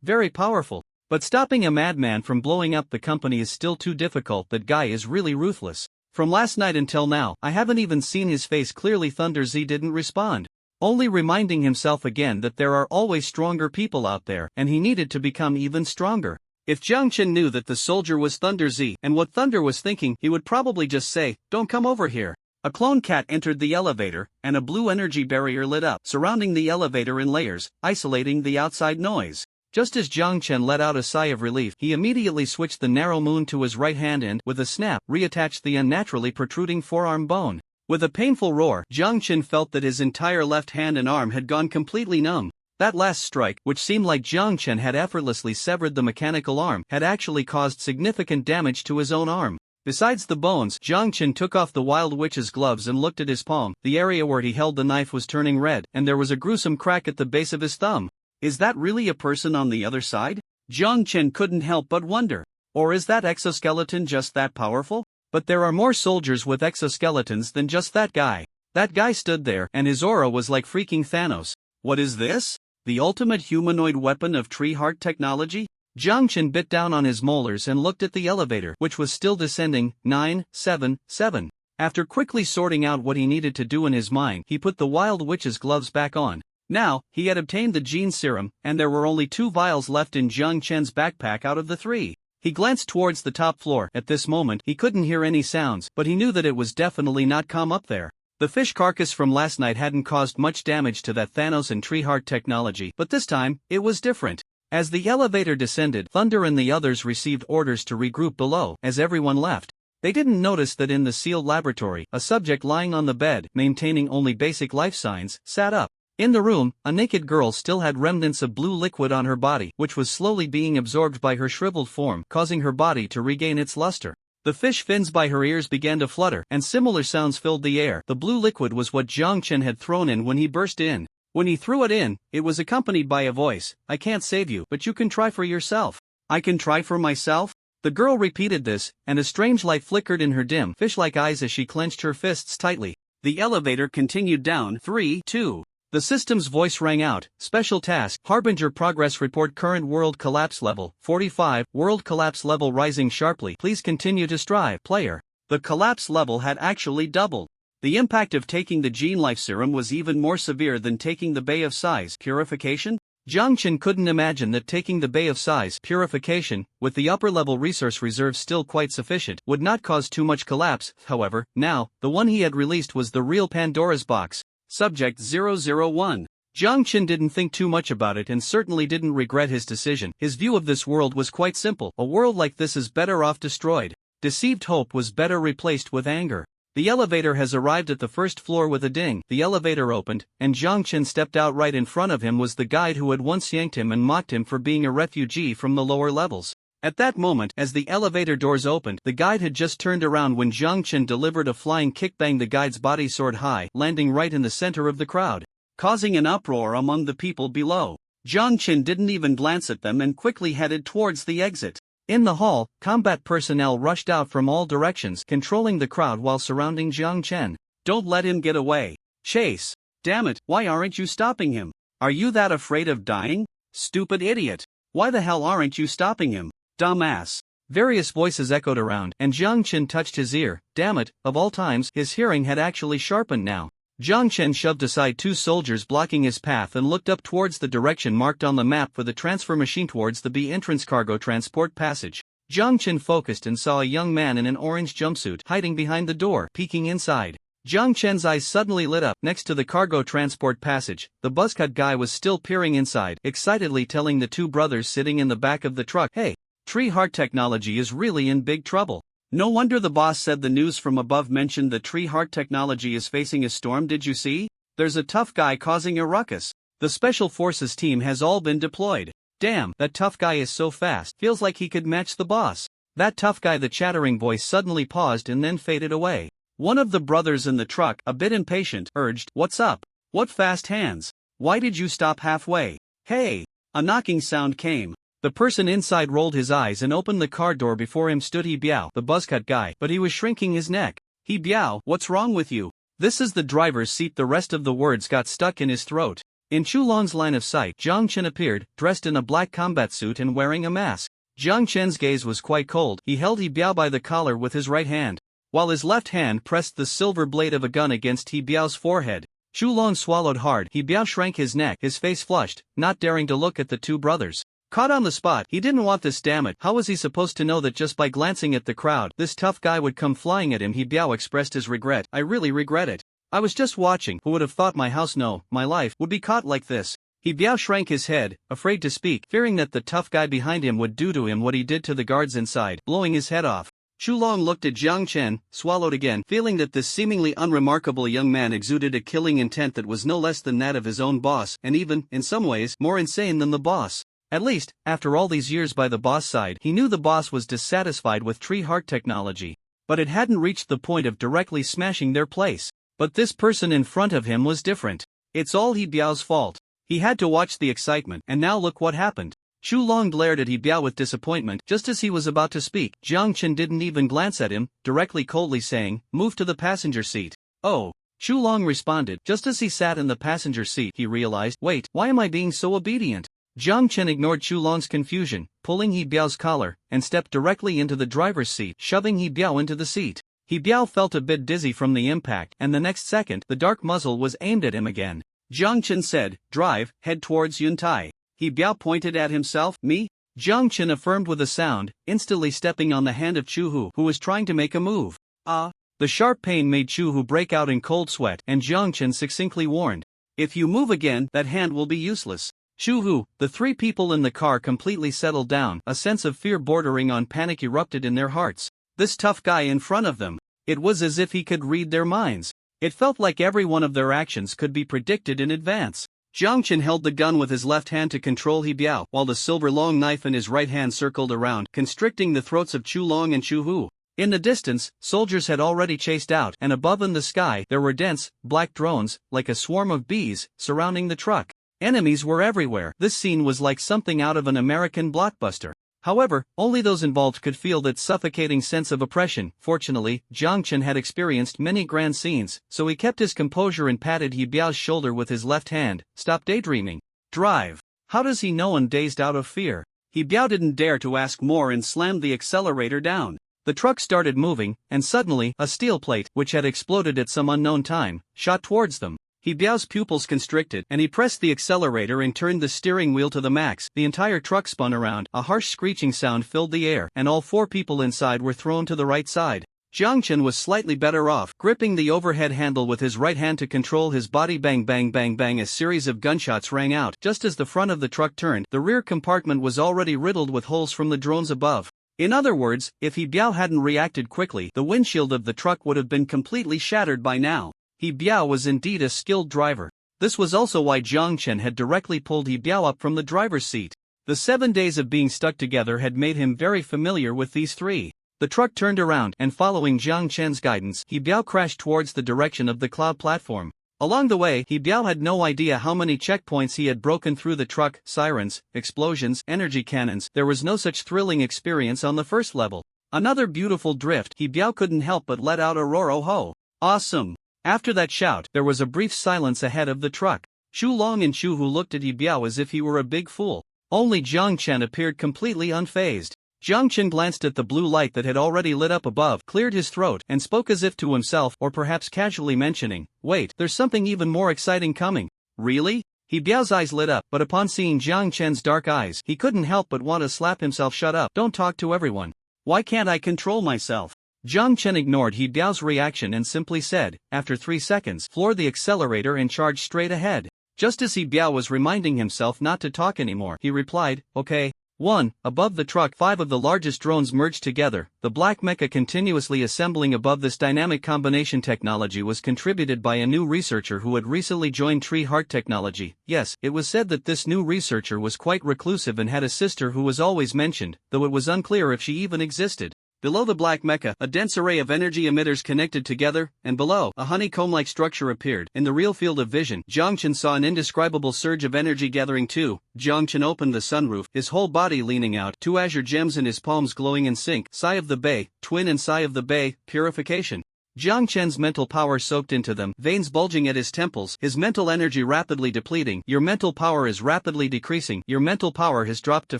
Very powerful. But stopping a madman from blowing up the company is still too difficult. That guy is really ruthless. From last night until now, I haven't even seen his face clearly." Thunder Z didn't respond, only reminding himself again that there are always stronger people out there, and he needed to become even stronger. If Jiang Chen knew that the soldier was Thunder Z and what Thunder was thinking, he would probably just say, "Don't come over here." A clone cat entered the elevator, and a blue energy barrier lit up, surrounding the elevator in layers, isolating the outside noise. Just as Jiang Chen let out a sigh of relief, he immediately switched the narrow moon to his right hand and, with a snap, reattached the unnaturally protruding forearm bone. With a painful roar, Jiang Chen felt that his entire left hand and arm had gone completely numb. That last strike, which seemed like Jiang Chen had effortlessly severed the mechanical arm, had actually caused significant damage to his own arm. Besides the bones, Jiang Chen took off the Wild Witch's gloves and looked at his palm. The area where he held the knife was turning red, and there was a gruesome crack at the base of his thumb. Is that really a person on the other side? Jiang Chen couldn't help but wonder. Or is that exoskeleton just that powerful? But there are more soldiers with exoskeletons than just that guy. That guy stood there, and his aura was like freaking Thanos. What is this? The ultimate humanoid weapon of Tree Heart technology? Jiang Chen bit down on his molars and looked at the elevator, which was still descending. 977. After quickly sorting out what he needed to do in his mind, he put the Wild Witch's gloves back on. Now, he had obtained the gene serum, and there were only 2 vials left in Jiang Chen's backpack out of the 3. He glanced towards the top floor. At this moment, he couldn't hear any sounds, but he knew that it was definitely not calm up there. The fish carcass from last night hadn't caused much damage to that Thanos and Tree Heart technology, but this time, it was different. As the elevator descended, Thunder and the others received orders to regroup below. As everyone left, they didn't notice that in the sealed laboratory, a subject lying on the bed, maintaining only basic life signs, sat up. In the room, a naked girl still had remnants of blue liquid on her body, which was slowly being absorbed by her shriveled form, causing her body to regain its luster. The fish fins by her ears began to flutter, and similar sounds filled the air. The blue liquid was what Jiang Chen had thrown in when he burst in. When he threw it in, it was accompanied by a voice. "I can't save you, but you can try for yourself." "I can try for myself?" The girl repeated this, and a strange light flickered in her dim, fish-like eyes as she clenched her fists tightly. The elevator continued down. 3-2. The system's voice rang out. "Special task, Harbinger progress report, current world collapse level, 45, world collapse level rising sharply. Please continue to strive, player." The collapse level had actually doubled. The impact of taking the gene life serum was even more severe than taking the Bay of Size purification. Jiang Chen couldn't imagine that taking the Bay of Size purification, with the upper-level resource reserve still quite sufficient, would not cause too much collapse. However, now, the one he had released was the real Pandora's box. Subject 001. Jiang Chen didn't think too much about it and certainly didn't regret his decision. His view of this world was quite simple. A world like this is better off destroyed. Deceived hope was better replaced with anger. The elevator has arrived at the first floor with a ding. The elevator opened, and Jiang Chen stepped out. Right in front of him was the guide who had once yanked him and mocked him for being a refugee from the lower levels. At that moment, as the elevator doors opened, the guide had just turned around when Jiang Chen delivered a flying kick. Bang! The guide's body soared high, landing right in the center of the crowd, causing an uproar among the people below. Jiang Chen didn't even glance at them and quickly headed towards the exit. In the hall, combat personnel rushed out from all directions, controlling the crowd while surrounding Jiang Chen. Don't let him get away. Chase. Damn it, why aren't you stopping him? Are you that afraid of dying? Stupid idiot. Why the hell aren't you stopping him? Dumbass. Various voices echoed around, and Jiang Chen touched his ear. Damn it, of all times, his hearing had actually sharpened now. Jiang Chen shoved aside two soldiers blocking his path and looked up towards the direction marked on the map for the transfer machine towards the B entrance cargo transport passage. Jiang Chen focused and saw a young man in an orange jumpsuit hiding behind the door, peeking inside. Jiang Chen's eyes suddenly lit up. Next to the cargo transport passage, the buzzcut guy was still peering inside, excitedly telling the two brothers sitting in the back of the truck, "Hey, Tree Heart Technology is really in big trouble." No wonder the boss said the news from above mentioned that Tree Heart Technology is facing a storm. Did you see? There's a tough guy causing a ruckus. The Special Forces team has all been deployed. Damn, that tough guy is so fast. Feels like he could match the boss. That tough guy. The chattering voice suddenly paused and then faded away. One of the brothers in the truck, a bit impatient, urged, "What's up? What fast hands? Why did you stop halfway?" "Hey!" A knocking sound came. The person inside rolled his eyes and opened the car door. Before him stood He Biao, the buzzcut guy, but he was shrinking his neck. "He Biao, what's wrong with you?" "This is the driver's seat." The rest of the words got stuck in his throat. In Chulong's line of sight, Jiang Chen appeared, dressed in a black combat suit and wearing a mask. Jiang Chen's gaze was quite cold. He held He Biao by the collar with his right hand, while his left hand pressed the silver blade of a gun against He Biao's forehead. Chulong swallowed hard. He Biao shrank his neck, his face flushed, not daring to look at the two brothers. Caught on the spot, he didn't want this. Damn it, how was he supposed to know that just by glancing at the crowd, this tough guy would come flying at him? He Biao expressed his regret. "I really regret it. I was just watching. Who would have thought my house, no, my life, would be caught like this?" He Biao shrank his head, afraid to speak, fearing that the tough guy behind him would do to him what he did to the guards inside, blowing his head off. Chulong looked at Jiang Chen, swallowed again, feeling that this seemingly unremarkable young man exuded a killing intent that was no less than that of his own boss, and even, in some ways, more insane than the boss. At least, after all these years by the boss side, he knew the boss was dissatisfied with Tree Heart Technology, but it hadn't reached the point of directly smashing their place. But this person in front of him was different. It's all He Biao's fault. He had to watch the excitement, and now look what happened. Chulong glared at He Biao with disappointment. Just as he was about to speak, Jiang Chen didn't even glance at him, directly coldly saying, "Move to the passenger seat." "Oh." Chulong responded. Just as he sat in the passenger seat, he realized, "Wait, why am I being so obedient?" Jiang Chen ignored Chulong's confusion, pulling He Biao's collar, and stepped directly into the driver's seat, shoving He Biao into the seat. He Biao felt a bit dizzy from the impact, and the next second, the dark muzzle was aimed at him again. Jiang Chen said, "Drive, head towards Yuntai." He Biao pointed at himself. "Me?" Jiang Chen affirmed with a sound, instantly stepping on the hand of Chu Hu, who was trying to make a move. "Ah!" The sharp pain made Chu Hu break out in cold sweat, and Jiang Chen succinctly warned, "If you move again, that hand will be useless." Chu Hu, the three people in the car completely settled down. A sense of fear bordering on panic erupted in their hearts. This tough guy in front of them. It was as if he could read their minds. It felt like every one of their actions could be predicted in advance. Jiang Chen held the gun with his left hand to control He Biao, while the silver long knife in his right hand circled around, constricting the throats of Chulong and Chu Hu. In the distance, soldiers had already chased out, and above in the sky, there were dense, black drones, like a swarm of bees, surrounding the truck. Enemies were everywhere. This scene was like something out of an American blockbuster. However, only those involved could feel that suffocating sense of oppression. Fortunately, Jiang Chen had experienced many grand scenes, so he kept his composure and patted He Biao's shoulder with his left hand. "Stop daydreaming. Drive." How does he know? And dazed out of fear, He Biao didn't dare to ask more and slammed the accelerator down. The truck started moving, and suddenly, a steel plate, which had exploded at some unknown time, shot towards them. Biao's pupils constricted, and he pressed the accelerator and turned the steering wheel to the max. The entire truck spun around, a harsh screeching sound filled the air, and all 4 people inside were thrown to the right side. Jiang Chen was slightly better off, gripping the overhead handle with his right hand to control his body. Bang bang bang bang, a series of gunshots rang out. Just as the front of the truck turned, the rear compartment was already riddled with holes from the drones above. In other words, if Biao hadn't reacted quickly, the windshield of the truck would have been completely shattered by now. Biao was indeed a skilled driver. This was also why Jiang Chen had directly pulled Biao up from the driver's seat. The 7 days of being stuck together had made him very familiar with these 3. The truck turned around, and following Jiang Chen's guidance, Biao crashed towards the direction of the cloud platform. Along the way, Biao had no idea how many checkpoints he had broken through the truck: sirens, explosions, energy cannons. There was no such thrilling experience on the first level. Another beautiful drift. Biao couldn't help but let out a roar. Oh ho! Awesome! After that shout, there was a brief silence ahead of the truck. Xu Long and Chu Hu looked at Biao as if he were a big fool. Only Jiang Chen appeared completely unfazed. Jiang Chen glanced at the blue light that had already lit up above, cleared his throat, and spoke as if to himself, or perhaps casually mentioning, "Wait, there's something even more exciting coming." Really? Biao's eyes lit up, but upon seeing Jiang Chen's dark eyes, he couldn't help but want to slap himself. Shut up, don't talk to everyone. Why can't I control myself? Jiang Chen ignored Biao's reaction and simply said, after 3 seconds, floor the accelerator and charge straight ahead. Just as Biao was reminding himself not to talk anymore, he replied, okay. 1. Above the truck, 5 of the largest drones merged together. The black mecha continuously assembling above. This dynamic combination technology was contributed by a new researcher who had recently joined Tree Heart Technology. Yes, it was said that this new researcher was quite reclusive and had a sister who was always mentioned, though it was unclear if she even existed. Below the black mecha, a dense array of energy emitters connected together, and below, a honeycomb-like structure appeared. In the real field of vision, Jiang Chen saw an indescribable surge of energy gathering too. Jiang Chen opened the sunroof, his whole body leaning out, 2 azure gems in his palms glowing in sync. Sigh of the Bay, twin and Sigh of the Bay, purification. Jiang Chen's mental power soaked into them, veins bulging at his temples, his mental energy rapidly depleting. Your mental power is rapidly decreasing. Your mental power has dropped to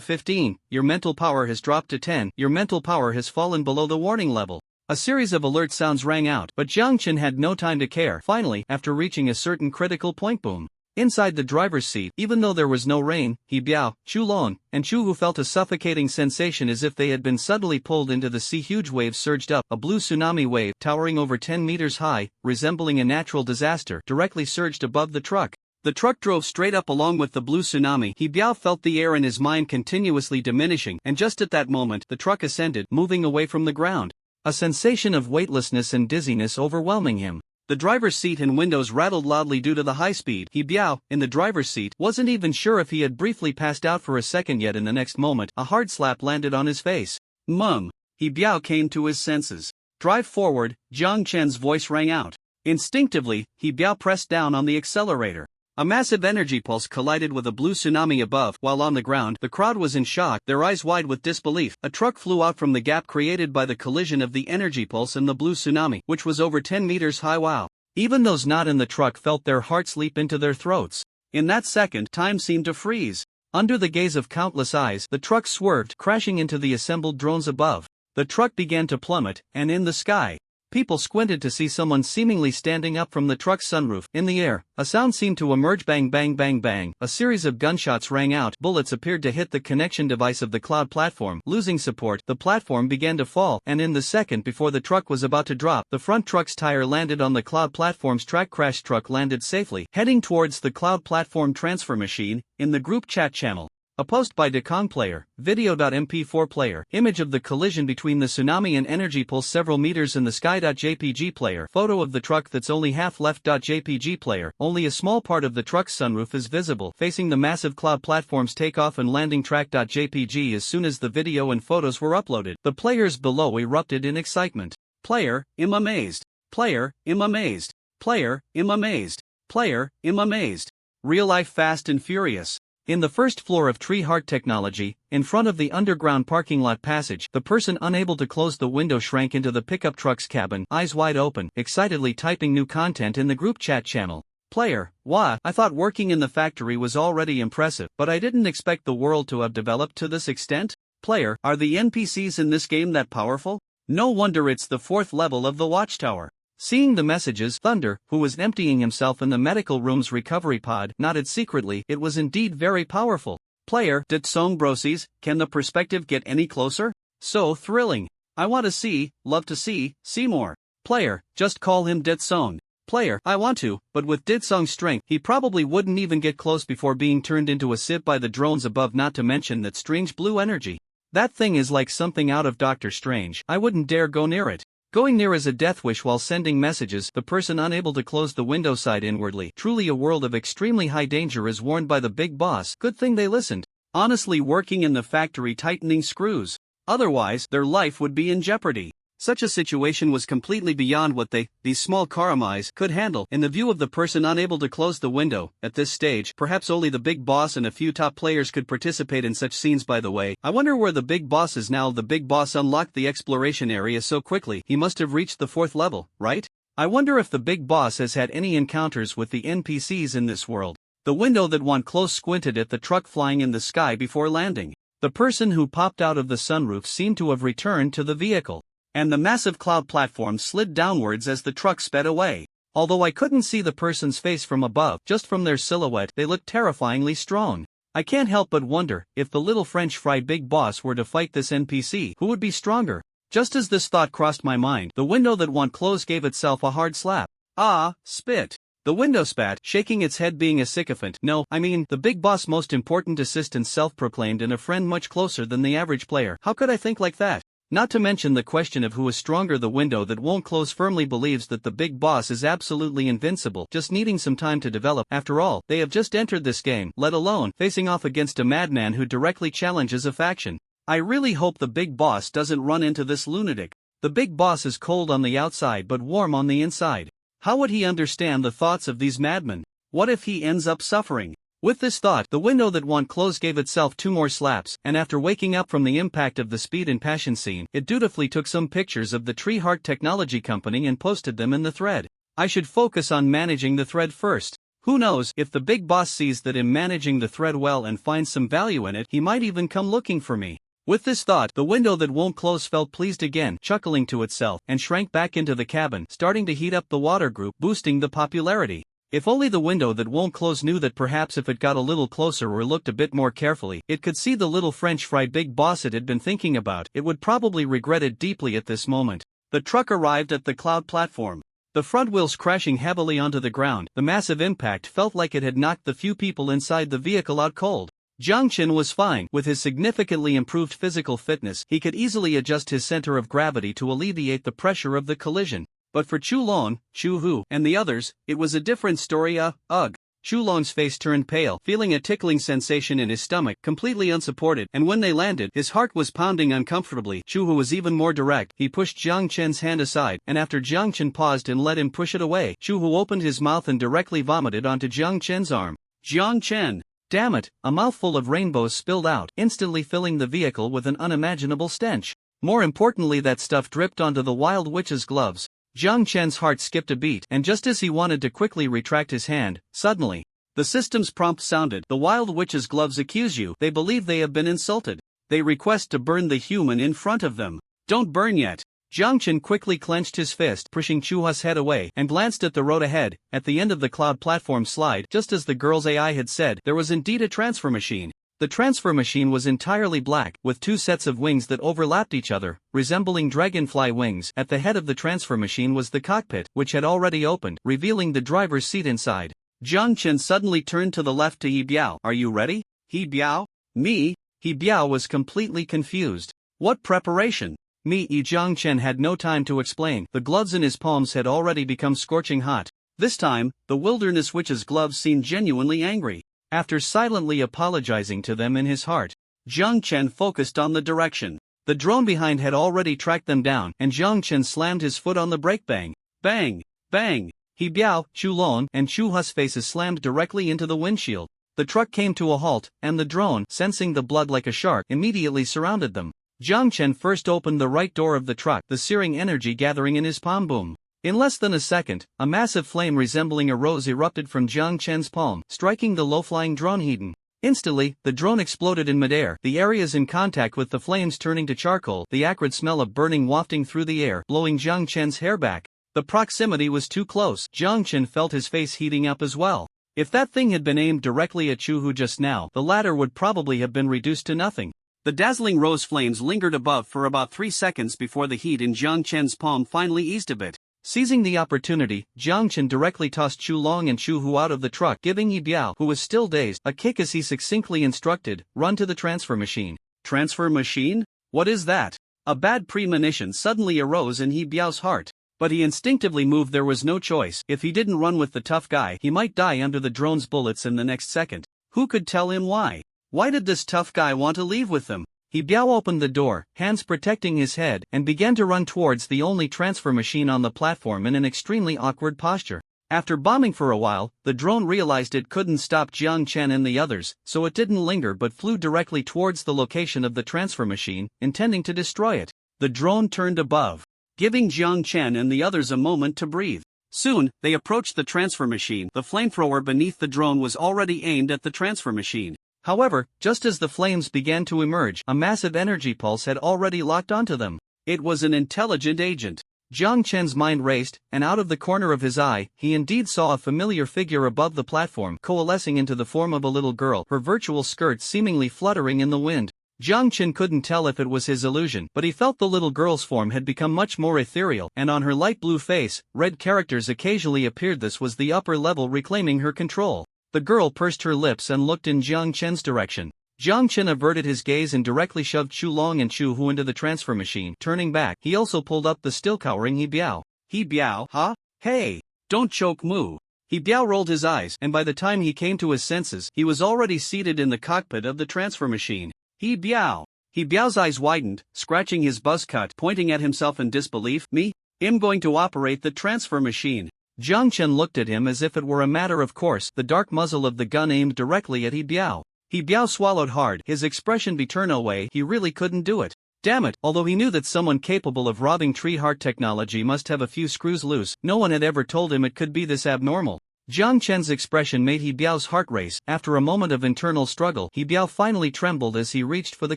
15. Your mental power has dropped to 10. Your mental power has fallen below the warning level. A series of alert sounds rang out, but Jiang Chen had no time to care. Finally, after reaching a certain critical point, boom. Inside the driver's seat, even though there was no rain, Biao, Xu Long, and Chu Hu felt a suffocating sensation as if they had been suddenly pulled into the sea. Huge waves surged up, a blue tsunami wave, towering over 10 meters high, resembling a natural disaster, directly surged above the truck. The truck drove straight up along with the blue tsunami. Biao felt the air in his mind continuously diminishing, and just at that moment, the truck ascended, moving away from the ground. A sensation of weightlessness and dizziness overwhelming him. The driver's seat and windows rattled loudly due to the high speed. Biao, in the driver's seat, wasn't even sure if he had briefly passed out for a second yet. In the next moment, a hard slap landed on his face. Mum. Biao came to his senses. Drive forward, Jiang Chen's voice rang out. Instinctively, Biao pressed down on the accelerator. A massive energy pulse collided with a blue tsunami above. While on the ground, the crowd was in shock, their eyes wide with disbelief. A truck flew out from the gap created by the collision of the energy pulse and the blue tsunami, which was over 10 meters high. Wow. Even those not in the truck felt their hearts leap into their throats. In that second, time seemed to freeze. Under the gaze of countless eyes, the truck swerved, crashing into the assembled drones above. The truck began to plummet, and in the sky, people squinted to see someone seemingly standing up from the truck's sunroof. In the air, a sound seemed to emerge. Bang bang bang bang. A series of gunshots rang out. Bullets appeared to hit the connection device of the cloud platform. Losing support, the platform began to fall, and in the second before the truck was about to drop, the front truck's tire landed on the cloud platform's track. Crash truck landed safely, heading towards the cloud platform transfer machine. In the group chat channel, a post by Dekong player, video.mp4 player, image of the collision between the tsunami and energy pulse several meters in the sky.jpg player, photo of the truck that's only half left.jpg player, only a small part of the truck's sunroof is visible, facing the massive cloud platform's takeoff and landing track.jpg. As soon as the video and photos were uploaded, the players below erupted in excitement. Player, I'm amazed. Player, I'm amazed. Player, I'm amazed. Player, I'm amazed. Real life Fast and Furious. In the first floor of Tree Heart Technology, in front of the underground parking lot passage, the person unable to close the window shrank into the pickup truck's cabin, eyes wide open, excitedly typing new content in the group chat channel. Player, wah, I thought working in the factory was already impressive, but I didn't expect the world to have developed to this extent. Player, are the NPCs in this game that powerful? No wonder it's the 4th level of the Watchtower. Seeing the messages, Thunder, who was emptying himself in the medical room's recovery pod, nodded secretly. It was indeed very powerful. Player, Ditsong Brosies, can the perspective get any closer? So thrilling. I want to see, love to see more. Player, just call him Ditsong. Player, I want to, but with Ditsong's strength, he probably wouldn't even get close before being turned into a sip by the drones above, not to mention that strange blue energy. That thing is like something out of Doctor Strange. I wouldn't dare go near it. Going near is a death wish while sending messages, the person unable to close the window side inwardly. Truly a world of extremely high danger is warned by the big boss. Good thing they listened. Honestly, working in the factory tightening screws. Otherwise, their life would be in jeopardy. Such a situation was completely beyond what these small karamais, could handle. In the view of the person unable to close the window, at this stage, perhaps only the big boss and a few top players could participate in such scenes. By the way, I wonder where the big boss is now. The big boss unlocked the exploration area so quickly, he must have reached the 4th level, right? I wonder if the big boss has had any encounters with the NPCs in this world. The window that one close squinted at the truck flying in the sky before landing. The person who popped out of the sunroof seemed to have returned to the vehicle. And the massive cloud platform slid downwards as the truck sped away. Although I couldn't see the person's face from above, just from their silhouette, they looked terrifyingly strong. I can't help but wonder, if the little French fry big boss were to fight this NPC, who would be stronger? Just as this thought crossed my mind, the window that one closed gave itself a hard slap. Ah, spit. The window spat, shaking its head, being a sycophant. No, I mean, the big boss' most important assistant, self-proclaimed, and a friend much closer than the average player. How could I think like that? Not to mention the question of who is stronger. The window that won't close firmly believes that the big boss is absolutely invincible, just needing some time to develop. After all, they have just entered this game, let alone facing off against a madman who directly challenges a faction. I really hope the big boss doesn't run into this lunatic. The big boss is cold on the outside but warm on the inside. How would he understand the thoughts of these madmen? What if he ends up suffering? With this thought, the window that one closed gave itself 2 more slaps, and after waking up from the impact of the Speed and Passion scene, it dutifully took some pictures of the Tree Heart Technology Company and posted them in the thread. I should focus on managing the thread first. Who knows, if the big boss sees that I'm managing the thread well and finds some value in it, he might even come looking for me. With this thought, the window that won't close felt pleased again, chuckling to itself, and shrank back into the cabin, starting to heat up the water group, boosting the popularity. If only the window that won't close knew that perhaps if it got a little closer or looked a bit more carefully, it could see the little French fry big boss it had been thinking about, it would probably regret it deeply at this moment. The truck arrived at the cloud platform. The front wheels crashing heavily onto the ground, the massive impact felt like it had knocked the few people inside the vehicle out cold. Jiang Chen was fine. With his significantly improved physical fitness, he could easily adjust his center of gravity to alleviate the pressure of the collision. But for Chu Lon, Chu Hu, and the others, it was a different story. Ugh. Chu Lon's face turned pale, feeling a tickling sensation in his stomach, completely unsupported, and when they landed, his heart was pounding uncomfortably. Chu Hu was even more direct. He pushed Jiang Chen's hand aside, and after Jiang Chen paused and let him push it away, Chu Hu opened his mouth and directly vomited onto Jiang Chen's arm. Jiang Chen! Damn it! A mouthful of rainbows spilled out, instantly filling the vehicle with an unimaginable stench. More importantly, that stuff dripped onto the Wild Witch's gloves. Jiang Chen's heart skipped a beat, and just as he wanted to quickly retract his hand, suddenly, the system's prompt sounded. The Wild Witch's gloves accuse you. They believe they have been insulted. They request to burn the human in front of them. Don't burn yet. Jiang Chen quickly clenched his fist, pushing Chu Hu's head away, and glanced at the road ahead. At the end of the cloud platform slide, just as the girl's AI had said, there was indeed a transfer machine. The transfer machine was entirely black, with 2 sets of wings that overlapped each other, resembling dragonfly wings. At the head of the transfer machine was the cockpit, which had already opened, revealing the driver's seat inside. Jiang Chen suddenly turned to the left to He Biao. Are you ready? He Biao? Me? He Biao was completely confused. What preparation? Me? Jiang Chen had no time to explain. The gloves in his palms had already become scorching hot. This time, the Wilderness Witch's gloves seemed genuinely angry. After silently apologizing to them in his heart, Jiang Chen focused on the direction. The drone behind had already tracked them down, and Jiang Chen slammed his foot on the brake. Bang! Bang! Bang! He Biao, Chu Lon, and Chu Hu's faces slammed directly into the windshield. The truck came to a halt, and the drone, sensing the blood like a shark, immediately surrounded them. Jiang Chen first opened the right door of the truck, the searing energy gathering in his palm. Boom! In less than a second, a massive flame resembling a rose erupted from Jiang Chen's palm, striking the low-flying drone Hedon. Instantly, the drone exploded in midair, the areas in contact with the flames turning to charcoal, the acrid smell of burning wafting through the air, blowing Jiang Chen's hair back. The proximity was too close. Jiang Chen felt his face heating up as well. If that thing had been aimed directly at Chu Hu just now, the latter would probably have been reduced to nothing. The dazzling rose flames lingered above for about 3 seconds before the heat in Jiang Chen's palm finally eased a bit. Seizing the opportunity, Jiang Chen directly tossed Chu Long and Chu Hu out of the truck, giving Yi Biao, who was still dazed, a kick as he succinctly instructed, "Run to the transfer machine." Transfer machine? What is that? A bad premonition suddenly arose in Yi Biao's heart. But he instinctively moved. There was no choice. If he didn't run with the tough guy, he might die under the drone's bullets in the next second. Who could tell him why? Why did this tough guy want to leave with them? Yi Biao opened the door, hands protecting his head, and began to run towards the only transfer machine on the platform in an extremely awkward posture. After bombing for a while, the drone realized it couldn't stop Jiang Chen and the others, so it didn't linger but flew directly towards the location of the transfer machine, intending to destroy it. The drone turned above, giving Jiang Chen and the others a moment to breathe. Soon, they approached the transfer machine. The flamethrower beneath the drone was already aimed at the transfer machine. However, just as the flames began to emerge, a massive energy pulse had already locked onto them. It was an intelligent agent. Jiang Chen's mind raced, and out of the corner of his eye, he indeed saw a familiar figure above the platform, coalescing into the form of a little girl, her virtual skirt seemingly fluttering in the wind. Jiang Chen couldn't tell if it was his illusion, but he felt the little girl's form had become much more ethereal, and on her light blue face, red characters occasionally appeared. This was the upper level reclaiming her control. The girl pursed her lips and looked in Jiang Chen's direction. Jiang Chen averted his gaze and directly shoved Chu Long and Chu Hu into the transfer machine. Turning back, he also pulled up the still cowering Yi Biao. Yi Biao, huh? Hey! Don't choke Moo. Yi Biao rolled his eyes, and by the time he came to his senses, he was already seated in the cockpit of the transfer machine. Yi Biao. Yi Biao's eyes widened, scratching his buzz cut, pointing at himself in disbelief. Me? I'm going to operate the transfer machine. Jiang Chen looked at him as if it were a matter of course, the dark muzzle of the gun aimed directly at Yi Biao. Yi Biao swallowed hard, his expression betrayed no way he really couldn't do it. Damn it, although he knew that someone capable of robbing tree heart technology must have a few screws loose, no one had ever told him it could be this abnormal. Jiang Chen's expression made Yi Biao's heart race. After a moment of internal struggle, Yi Biao finally trembled as he reached for the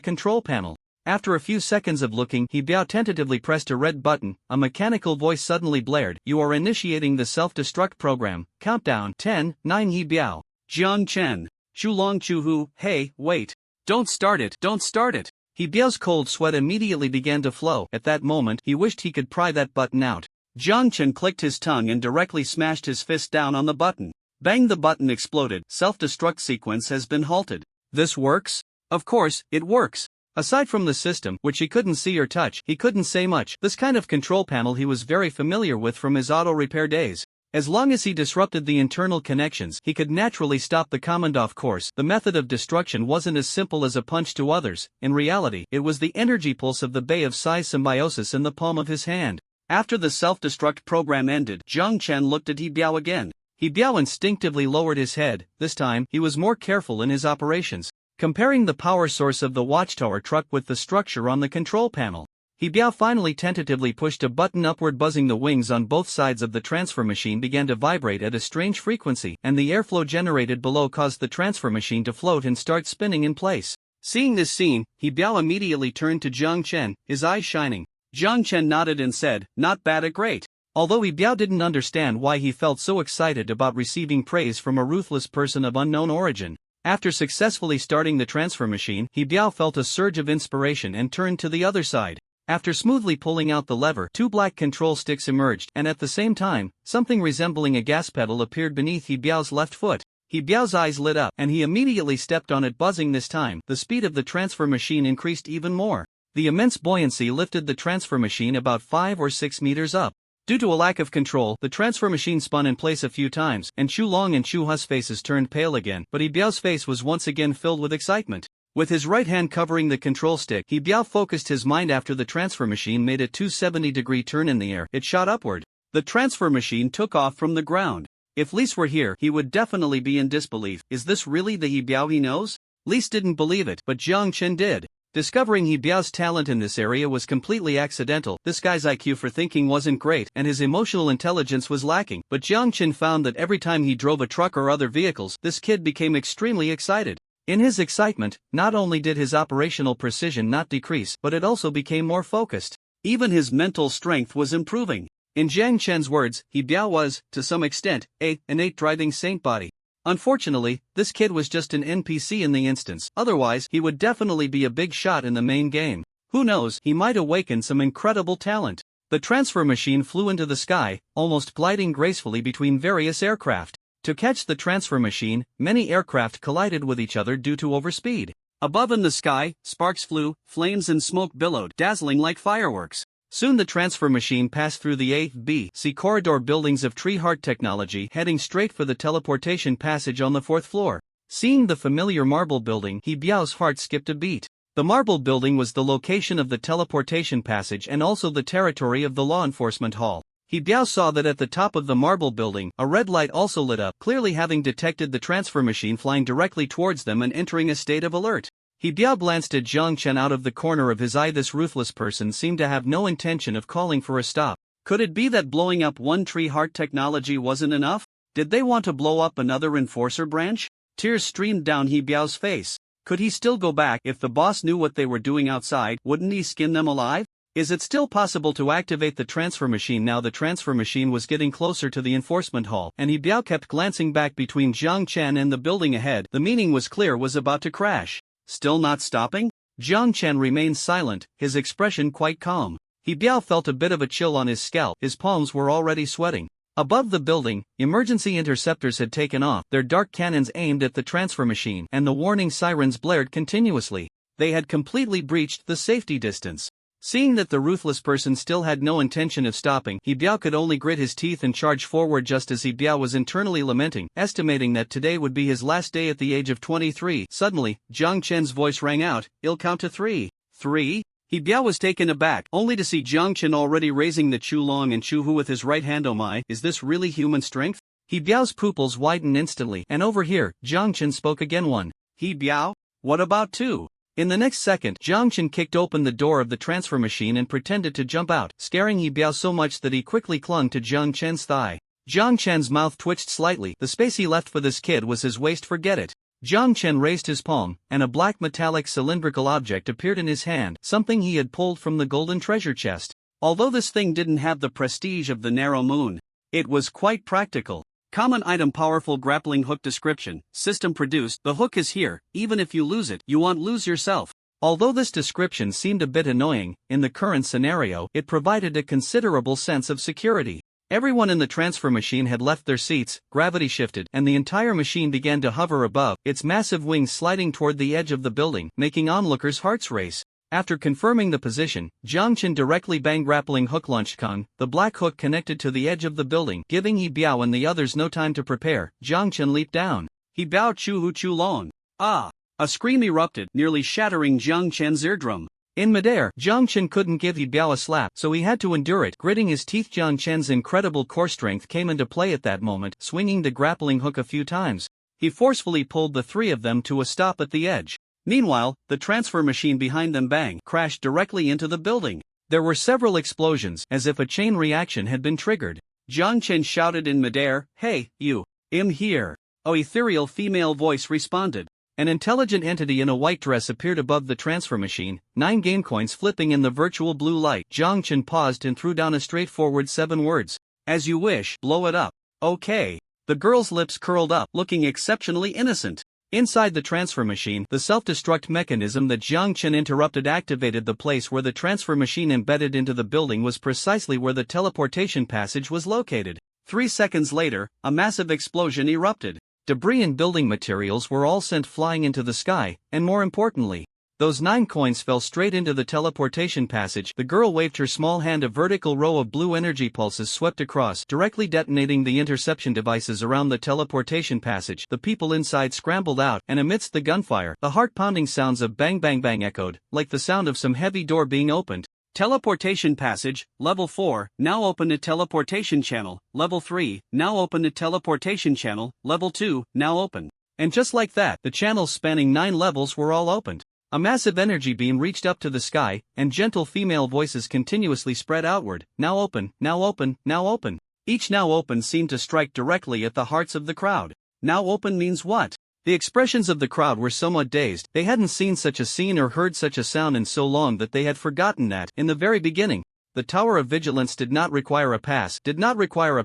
control panel. After a few seconds of looking, Yi Biao tentatively pressed a red button. A mechanical voice suddenly blared. "You are initiating the self-destruct program. Countdown, 10, 9." Yi Biao. Jiang Chen. Chu Long, Chu Hu. Hey, wait. Don't start it. Don't start it. Yi Biao's cold sweat immediately began to flow. At that moment, he wished he could pry that button out. Jiang Chen clicked his tongue and directly smashed his fist down on the button. Bang! The button exploded. Self-destruct sequence has been halted. This works? Of course, it works. Aside from the system, which he couldn't see or touch, he couldn't say much. This kind of control panel he was very familiar with from his auto repair days. As long as he disrupted the internal connections, he could naturally stop the command. Of course, the method of destruction wasn't as simple as a punch to others. In reality, it was the energy pulse of the Bay of Size symbiosis in the palm of his hand. After the self-destruct program ended, Jiang Chen looked at Yi Biao again. Yi Biao instinctively lowered his head. This time, he was more careful in his operations, comparing the power source of the watchtower truck with the structure on the control panel. Yi Biao finally tentatively pushed a button upward, buzzing. The wings on both sides of the transfer machine began to vibrate at a strange frequency, and the airflow generated below caused the transfer machine to float and start spinning in place. Seeing this scene, Yi Biao immediately turned to Jiang Chen, his eyes shining. Jiang Chen nodded and said, "Not bad at great." Although Yi Biao didn't understand why he felt so excited about receiving praise from a ruthless person of unknown origin. After successfully starting the transfer machine, Yi Biao felt a surge of inspiration and turned to the other side. After smoothly pulling out the lever, 2 black control sticks emerged, and at the same time, something resembling a gas pedal appeared beneath Yi Biao's left foot. Yi Biao's eyes lit up, and he immediately stepped on it, buzzing. This time, the speed of the transfer machine increased even more. The immense buoyancy lifted the transfer machine about 5 or 6 meters up. Due to a lack of control, the transfer machine spun in place a few times, and Chu Long and Chu Hu's faces turned pale again, but Yi Biao's face was once again filled with excitement. With his right hand covering the control stick, Yi Biao focused his mind. After the transfer machine made a 270-degree turn in the air, it shot upward. The transfer machine took off from the ground. If Lise were here, he would definitely be in disbelief. Is this really the Yi Biao he knows? Lise didn't believe it, but Jiang Chen did. Discovering Yi Biao's talent in this area was completely accidental. This guy's IQ for thinking wasn't great, and his emotional intelligence was lacking. But Jiang Chen found that every time he drove a truck or other vehicles, this kid became extremely excited. In his excitement, not only did his operational precision not decrease, but it also became more focused. Even his mental strength was improving. In Jiang Chen's words, He Biao was, to some extent, an innate driving saint body. Unfortunately, this kid was just an NPC in the instance, otherwise he would definitely be a big shot in the main game. Who knows, he might awaken some incredible talent. The transfer machine flew into the sky, almost gliding gracefully between various aircraft. To catch the transfer machine, many aircraft collided with each other due to overspeed. Above in the sky, sparks flew, flames and smoke billowed, dazzling like fireworks. Soon the transfer machine passed through the A, B, C corridor buildings of Tree Heart Technology, heading straight for the teleportation passage on the 4th floor. Seeing the familiar marble building, He Biao's heart skipped a beat. The marble building was the location of the teleportation passage and also the territory of the law enforcement hall. He Biao saw that at the top of the marble building, a red light also lit up, clearly having detected the transfer machine flying directly towards them and entering a state of alert. He Biao glanced at Jiang Chen out of the corner of his eye. This ruthless person seemed to have no intention of calling for a stop. Could it be that blowing up one Tree Heart Technology wasn't enough? Did they want to blow up another enforcer branch? Tears streamed down He Biao's face. Could he still go back? If the boss knew what they were doing outside, wouldn't he skin them alive? Is it still possible to activate the transfer machine now? The transfer machine was getting closer to the enforcement hall, and He Biao kept glancing back between Jiang Chen and the building ahead. The meaning was clear, was about to crash. Still not stopping? Jiang Chen remained silent, his expression quite calm. He Biao felt a bit of a chill on his scalp, his palms were already sweating. Above the building, emergency interceptors had taken off, their dark cannons aimed at the transfer machine, and the warning sirens blared continuously. They had completely breached the safety distance. Seeing that the ruthless person still had no intention of stopping, He Biao could only grit his teeth and charge forward just as He Biao was internally lamenting, estimating that today would be his last day at the age of 23. Suddenly, Jiang Chen's voice rang out, "I'll count to 3. 3? He Biao was taken aback, only to see Jiang Chen already raising the Chu Long and Chu Hu with his right hand. Oh my, is this really human strength? He Biao's pupils widened instantly, and over here, Jiang Chen spoke again. 1. He Biao? What about 2? In the next second, Jiang Chen kicked open the door of the transfer machine and pretended to jump out, scaring He Biao so much that he quickly clung to Jiang Chen's thigh. Jiang Chen's mouth twitched slightly. The space he left for this kid was his waist, forget it. Jiang Chen raised his palm, and a black metallic cylindrical object appeared in his hand, something he had pulled from the golden treasure chest. Although this thing didn't have the prestige of the narrow moon, it was quite practical. Common item, powerful grappling hook. Description: system produced. The hook is here, even if you lose it, you won't lose yourself. Although this description seemed a bit annoying, in the current scenario, it provided a considerable sense of security. Everyone in the transfer machine had left their seats, gravity shifted, and the entire machine began to hover above, its massive wings sliding toward the edge of the building, making onlookers' hearts race. After confirming the position, Jiang Chen directly banged grappling hook launched Kong, the black hook connected to the edge of the building, giving He Biao and the others no time to prepare. Jiang Chen leaped down. He Biao Chu Hu Chu Long. Ah! A scream erupted, nearly shattering Jiang Chen's eardrum. In midair, Jiang Chen couldn't give He Biao a slap, so he had to endure it. Gritting his teeth, Jiang Chen's incredible core strength came into play at that moment, swinging the grappling hook a few times. He forcefully pulled the three of them to a stop at the edge. Meanwhile, the transfer machine behind them crashed directly into the building. There were several explosions, as if a chain reaction had been triggered. Jiang Chen shouted in midair, "Hey, you! I'm here!" An ethereal female voice responded. An intelligent entity in a white dress appeared above the transfer machine, 9 game coins flipping in the virtual blue light. Jiang Chen paused and threw down a straightforward 7 words. "As you wish, blow it up." "Okay." The girl's lips curled up, looking exceptionally innocent. Inside the transfer machine, the self-destruct mechanism that Jiang Chen interrupted activated. The place where the transfer machine embedded into the building was precisely where the teleportation passage was located. 3 seconds later, a massive explosion erupted. Debris and building materials were all sent flying into the sky, and more importantly, those 9 coins fell straight into the teleportation passage. The girl waved her small hand. A vertical row of blue energy pulses swept across, directly detonating the interception devices around the teleportation passage. The people inside scrambled out, and amidst the gunfire, the heart-pounding sounds of bang bang bang echoed, like the sound of some heavy door being opened. Teleportation passage, level 4, now open to teleportation channel, level 3, now open to teleportation channel, level 2, now open. And just like that, the channels spanning 9 levels were all opened. A massive energy beam reached up to the sky, and gentle female voices continuously spread outward. Now open, now open, now open. Each now open seemed to strike directly at the hearts of the crowd. Now open means what? The expressions of the crowd were somewhat dazed. They hadn't seen such a scene or heard such a sound in so long that they had forgotten that, in the very beginning, The Tower of Vigilance did not require a pass, did not require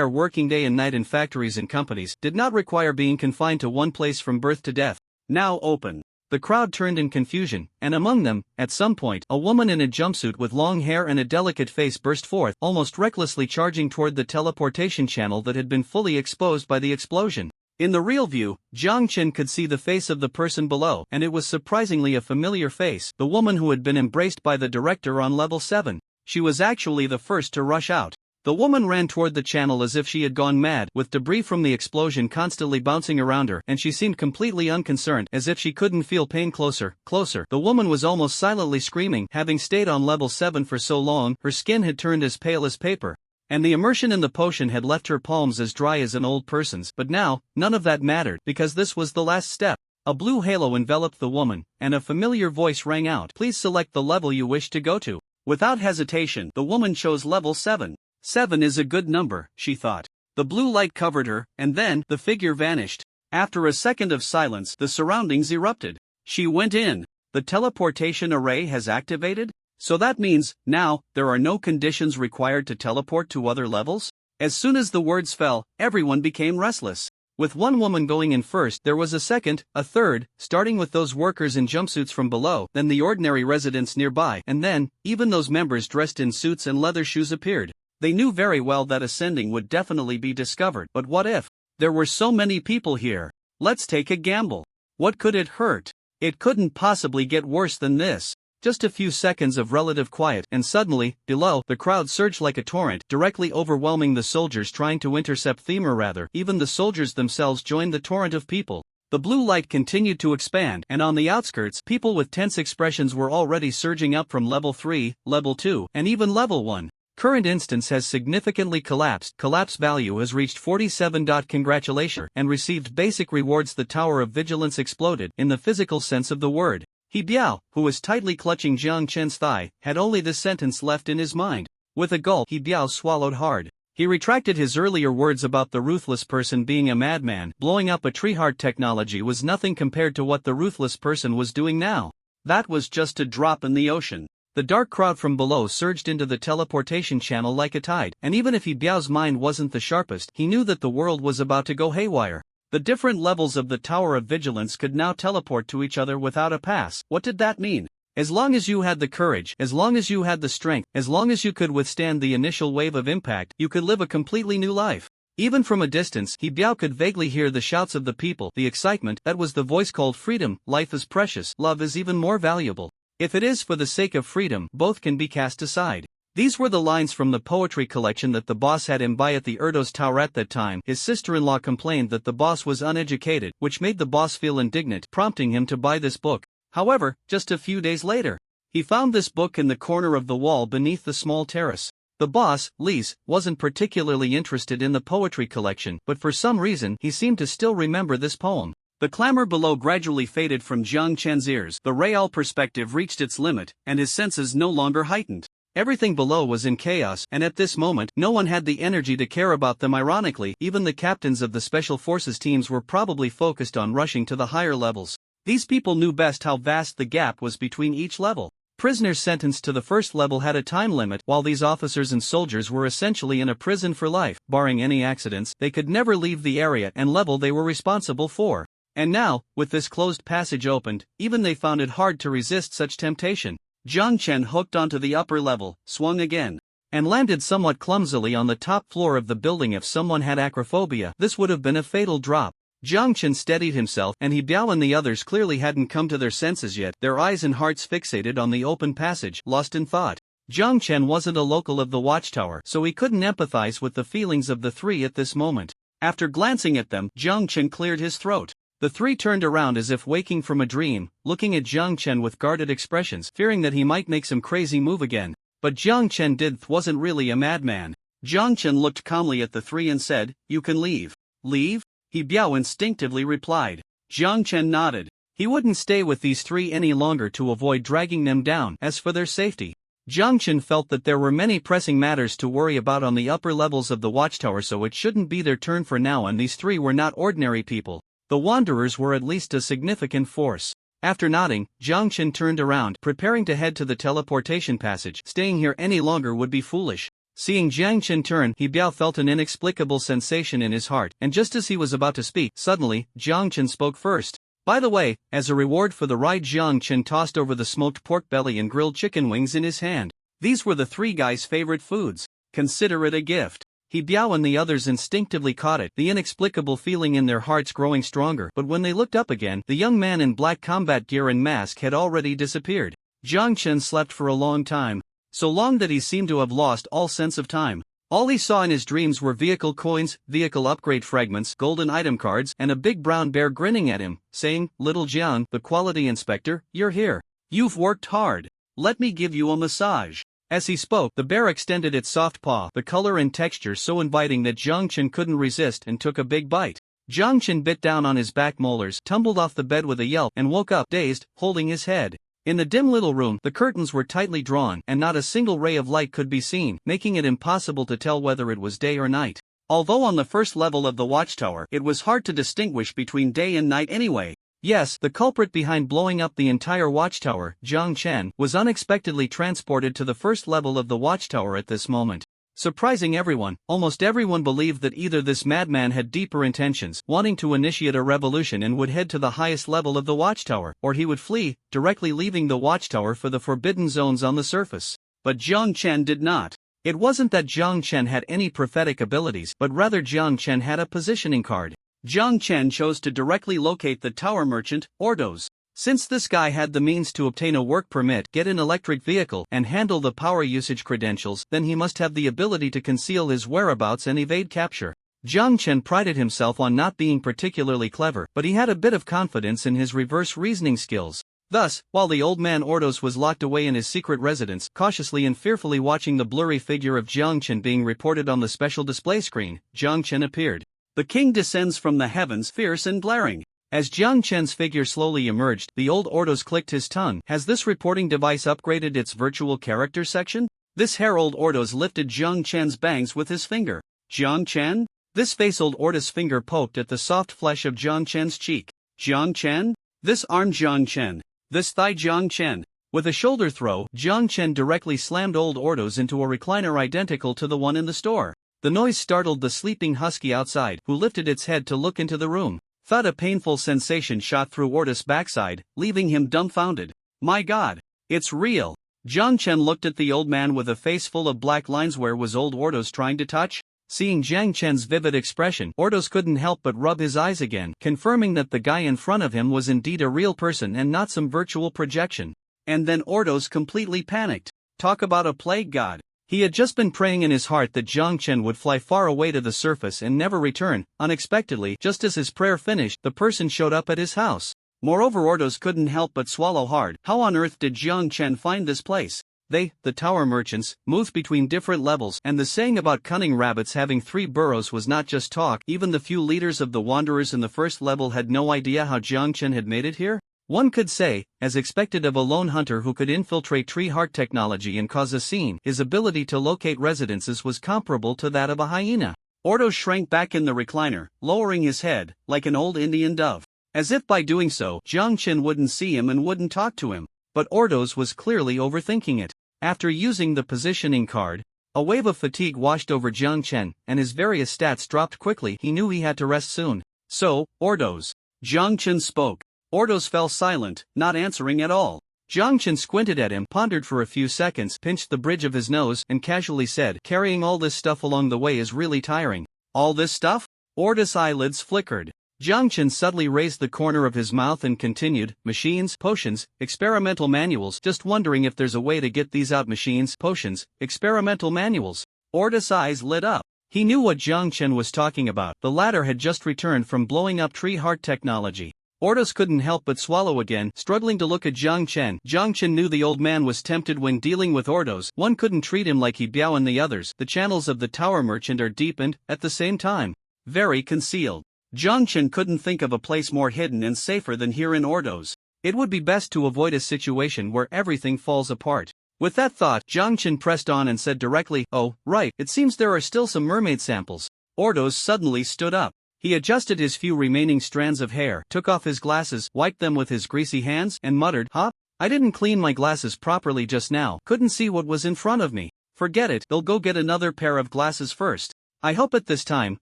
working day and night in factories and companies, did not require being confined to one place from birth to death. Now open. The crowd turned in confusion, and among them, at some point, a woman in a jumpsuit with long hair and a delicate face burst forth, almost recklessly charging toward the teleportation channel that had been fully exposed by the explosion. In the real view, Jiang Chen could see the face of the person below, and it was surprisingly a familiar face, the woman who had been embraced by the director on level 7. She was actually the first to rush out. The woman ran toward the channel as if she had gone mad, with debris from the explosion constantly bouncing around her, and she seemed completely unconcerned, as if she couldn't feel pain. Closer, closer. The woman was almost silently screaming. Having stayed on level 7 for so long, her skin had turned as pale as paper, and the immersion in the potion had left her palms as dry as an old person's. But now, none of that mattered, because this was the last step. A blue halo enveloped the woman, and a familiar voice rang out. Please select the level you wish to go to. Without hesitation, the woman chose level 7. 7 is a good number, she thought. The blue light covered her, and then the figure vanished. After a second of silence, the surroundings erupted. She went in. The teleportation array has activated? So that means, now, there are no conditions required to teleport to other levels? As soon as the words fell, everyone became restless. With one woman going in first, there was a second, a third, starting with those workers in jumpsuits from below, then the ordinary residents nearby, and then, even those members dressed in suits and leather shoes appeared. They knew very well that ascending would definitely be discovered, but what if? There were so many people here. Let's take a gamble. What could it hurt? It couldn't possibly get worse than this. Just a few seconds of relative quiet, and suddenly, below, the crowd surged like a torrent, directly overwhelming the soldiers trying to intercept them, or rather, even the soldiers themselves joined the torrent of people. The blue light continued to expand, and on the outskirts, people with tense expressions were already surging up from level 3, level 2, and even level 1. Current instance has significantly collapsed. Collapse value has reached 47. Congratulations, and received basic rewards. The Tower of Vigilance exploded, in the physical sense of the word. He Biao, who was tightly clutching Jiang Chen's thigh, had only this sentence left in his mind. With a gulp, He Biao swallowed hard. He retracted his earlier words about the ruthless person being a madman. Blowing up a tree-heart technology was nothing compared to what the ruthless person was doing now. That was just a drop in the ocean. The dark crowd from below surged into the teleportation channel like a tide, and even if He Biao's mind wasn't the sharpest, he knew that the world was about to go haywire. The different levels of the Tower of Vigilance could now teleport to each other without a pass. What did that mean? As long as you had the courage, as long as you had the strength, as long as you could withstand the initial wave of impact, you could live a completely new life. Even from a distance, He Biao could vaguely hear the shouts of the people, the excitement. That was the voice called freedom. Life is precious, love is even more valuable. If it is for the sake of freedom, both can be cast aside. These were the lines from the poetry collection that the boss had him buy at the Erdos Tower at that time. His sister-in-law complained that the boss was uneducated, which made the boss feel indignant, prompting him to buy this book. However, just a few days later, he found this book in the corner of the wall beneath the small terrace. The boss, Lise, wasn't particularly interested in the poetry collection, but for some reason he seemed to still remember this poem. The clamor below gradually faded from Jiang Chen's ears. The real perspective reached its limit, and his senses no longer heightened. Everything below was in chaos, and at this moment, no one had the energy to care about them. Ironically, even the captains of the special forces teams were probably focused on rushing to the higher levels. These people knew best how vast the gap was between each level. Prisoners sentenced to the first level had a time limit, while these officers and soldiers were essentially in a prison for life. Barring any accidents, they could never leave the area and level they were responsible for. And now, with this closed passage opened, even they found it hard to resist such temptation. Jiang Chen hooked onto the upper level, swung again, and landed somewhat clumsily on the top floor of the building. If someone had acrophobia, this would have been a fatal drop. Jiang Chen steadied himself, and He Biao and the others clearly hadn't come to their senses yet, their eyes and hearts fixated on the open passage, lost in thought. Jiang Chen wasn't a local of the watchtower, so he couldn't empathize with the feelings of the three at this moment. After glancing at them, Jiang Chen cleared his throat. The three turned around as if waking from a dream, looking at Jiang Chen with guarded expressions, fearing that he might make some crazy move again. But Jiang Chen wasn't really a madman. Jiang Chen looked calmly at the three and said, "You can leave." "Leave?" He Biao instinctively replied. Jiang Chen nodded. He wouldn't stay with these three any longer to avoid dragging them down. As for their safety, Jiang Chen felt that there were many pressing matters to worry about on the upper levels of the watchtower, so it shouldn't be their turn for now, and these three were not ordinary people. The Wanderers were at least a significant force. After nodding, Jiang Chen turned around, preparing to head to the teleportation passage. Staying here any longer would be foolish. Seeing Jiang Chen turn, Biao felt an inexplicable sensation in his heart, and just as he was about to speak, suddenly, Jiang Chen spoke first. By the way, as a reward for the ride, Jiang Chen tossed over the smoked pork belly and grilled chicken wings in his hand. These were the three guys' favorite foods. Consider it a gift. Biao and the others instinctively caught it, the inexplicable feeling in their hearts growing stronger, but when they looked up again, the young man in black combat gear and mask had already disappeared. Jiang Chen slept for a long time. So long that he seemed to have lost all sense of time. All he saw in his dreams were vehicle coins, vehicle upgrade fragments, golden item cards, and a big brown bear grinning at him, saying, "Little Jiang, the quality inspector, you're here. You've worked hard. Let me give you a massage." As he spoke, the bear extended its soft paw, the color and texture so inviting that Jiang Chen couldn't resist and took a big bite. Jiang Chen bit down on his back molars, tumbled off the bed with a yelp, and woke up, dazed, holding his head. In the dim little room, the curtains were tightly drawn, and not a single ray of light could be seen, making it impossible to tell whether it was day or night. Although on the first level of the watchtower, it was hard to distinguish between day and night anyway. Yes, the culprit behind blowing up the entire watchtower, Jiang Chen, was unexpectedly transported to the first level of the watchtower at this moment. Surprising everyone, almost everyone believed that either this madman had deeper intentions, wanting to initiate a revolution and would head to the highest level of the watchtower, or he would flee, directly leaving the watchtower for the forbidden zones on the surface. But Jiang Chen did not. It wasn't that Jiang Chen had any prophetic abilities, but rather Jiang Chen had a positioning card. Jiang Chen chose to directly locate the tower merchant, Ordos. Since this guy had the means to obtain a work permit, get an electric vehicle, and handle the power usage credentials, then he must have the ability to conceal his whereabouts and evade capture. Jiang Chen prided himself on not being particularly clever, but he had a bit of confidence in his reverse reasoning skills. Thus, while the old man Ordos was locked away in his secret residence, cautiously and fearfully watching the blurry figure of Jiang Chen being reported on the special display screen, Jiang Chen appeared. The king descends from the heavens, fierce and glaring. As Jiang Chen's figure slowly emerged, the old Ordos clicked his tongue. Has this reporting device upgraded its virtual character section? This herald Ordos lifted Jiang Chen's bangs with his finger. Jiang Chen? This face old Ordos' finger poked at the soft flesh of Jiang Chen's cheek. Jiang Chen? This arm Jiang Chen. This thigh Jiang Chen. With a shoulder throw, Jiang Chen directly slammed old Ordos into a recliner identical to the one in the store. The noise startled the sleeping husky outside, who lifted its head to look into the room. Thud, a painful sensation shot through Ordos' backside, leaving him dumbfounded. My God! It's real! Jiang Chen looked at the old man with a face full of black lines. Where was old Ordos trying to touch? Seeing Jiang Chen's vivid expression, Ordos couldn't help but rub his eyes again, confirming that the guy in front of him was indeed a real person and not some virtual projection. And then Ordos completely panicked. Talk about a plague god. He had just been praying in his heart that Jiang Chen would fly far away to the surface and never return. Unexpectedly, just as his prayer finished, the person showed up at his house. Moreover, Ordos couldn't help but swallow hard. How on earth did Jiang Chen find this place? They, the tower merchants, moved between different levels, and the saying about cunning rabbits having 3 burrows was not just talk. Even the few leaders of the wanderers in the first level had no idea how Jiang Chen had made it here. One could say, as expected of a lone hunter who could infiltrate tree heart technology and cause a scene, his ability to locate residences was comparable to that of a hyena. Ordos shrank back in the recliner, lowering his head, like an old Indian dove. As if by doing so, Jiang Chen wouldn't see him and wouldn't talk to him. But Ordos was clearly overthinking it. After using the positioning card, a wave of fatigue washed over Jiang Chen, and his various stats dropped quickly. He knew he had to rest soon. So, Ordos. Jiang Chen spoke. Ordos fell silent, not answering at all. Jiang Chen squinted at him, pondered for a few seconds, pinched the bridge of his nose, and casually said, "Carrying all this stuff along the way is really tiring." All this stuff? Ordos' eyelids flickered. Jiang Chen suddenly raised the corner of his mouth and continued, "Machines, potions, experimental manuals, just wondering if there's a way to get these out. Machines, potions, experimental manuals." Ordos' eyes lit up. He knew what Jiang Chen was talking about. The latter had just returned from blowing up tree heart technology. Ordos couldn't help but swallow again, struggling to look at Jiang Chen. Jiang Chen knew the old man was tempted when dealing with Ordos. One couldn't treat him like Biao and the others. The channels of the tower merchant are deep and, at the same time, very concealed. Jiang Chen couldn't think of a place more hidden and safer than here in Ordos. It would be best to avoid a situation where everything falls apart. With that thought, Jiang Chen pressed on and said directly, "Oh, right, it seems there are still some mermaid samples." Ordos suddenly stood up. He adjusted his few remaining strands of hair, took off his glasses, wiped them with his greasy hands, and muttered, "Huh? I didn't clean my glasses properly just now, couldn't see what was in front of me. Forget it, they'll go get another pair of glasses first. I hope at this time,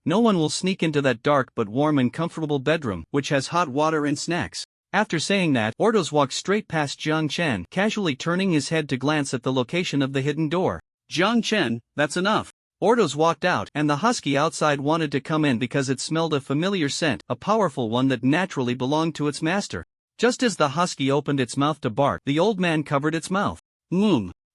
no one will sneak into that dark but warm and comfortable bedroom, which has hot water and snacks." After saying that, Ordos walked straight past Jiang Chen, casually turning his head to glance at the location of the hidden door. "Jiang Chen, that's enough." Ordos walked out, and the husky outside wanted to come in because it smelled a familiar scent, a powerful one that naturally belonged to its master. Just as the husky opened its mouth to bark, the old man covered its mouth.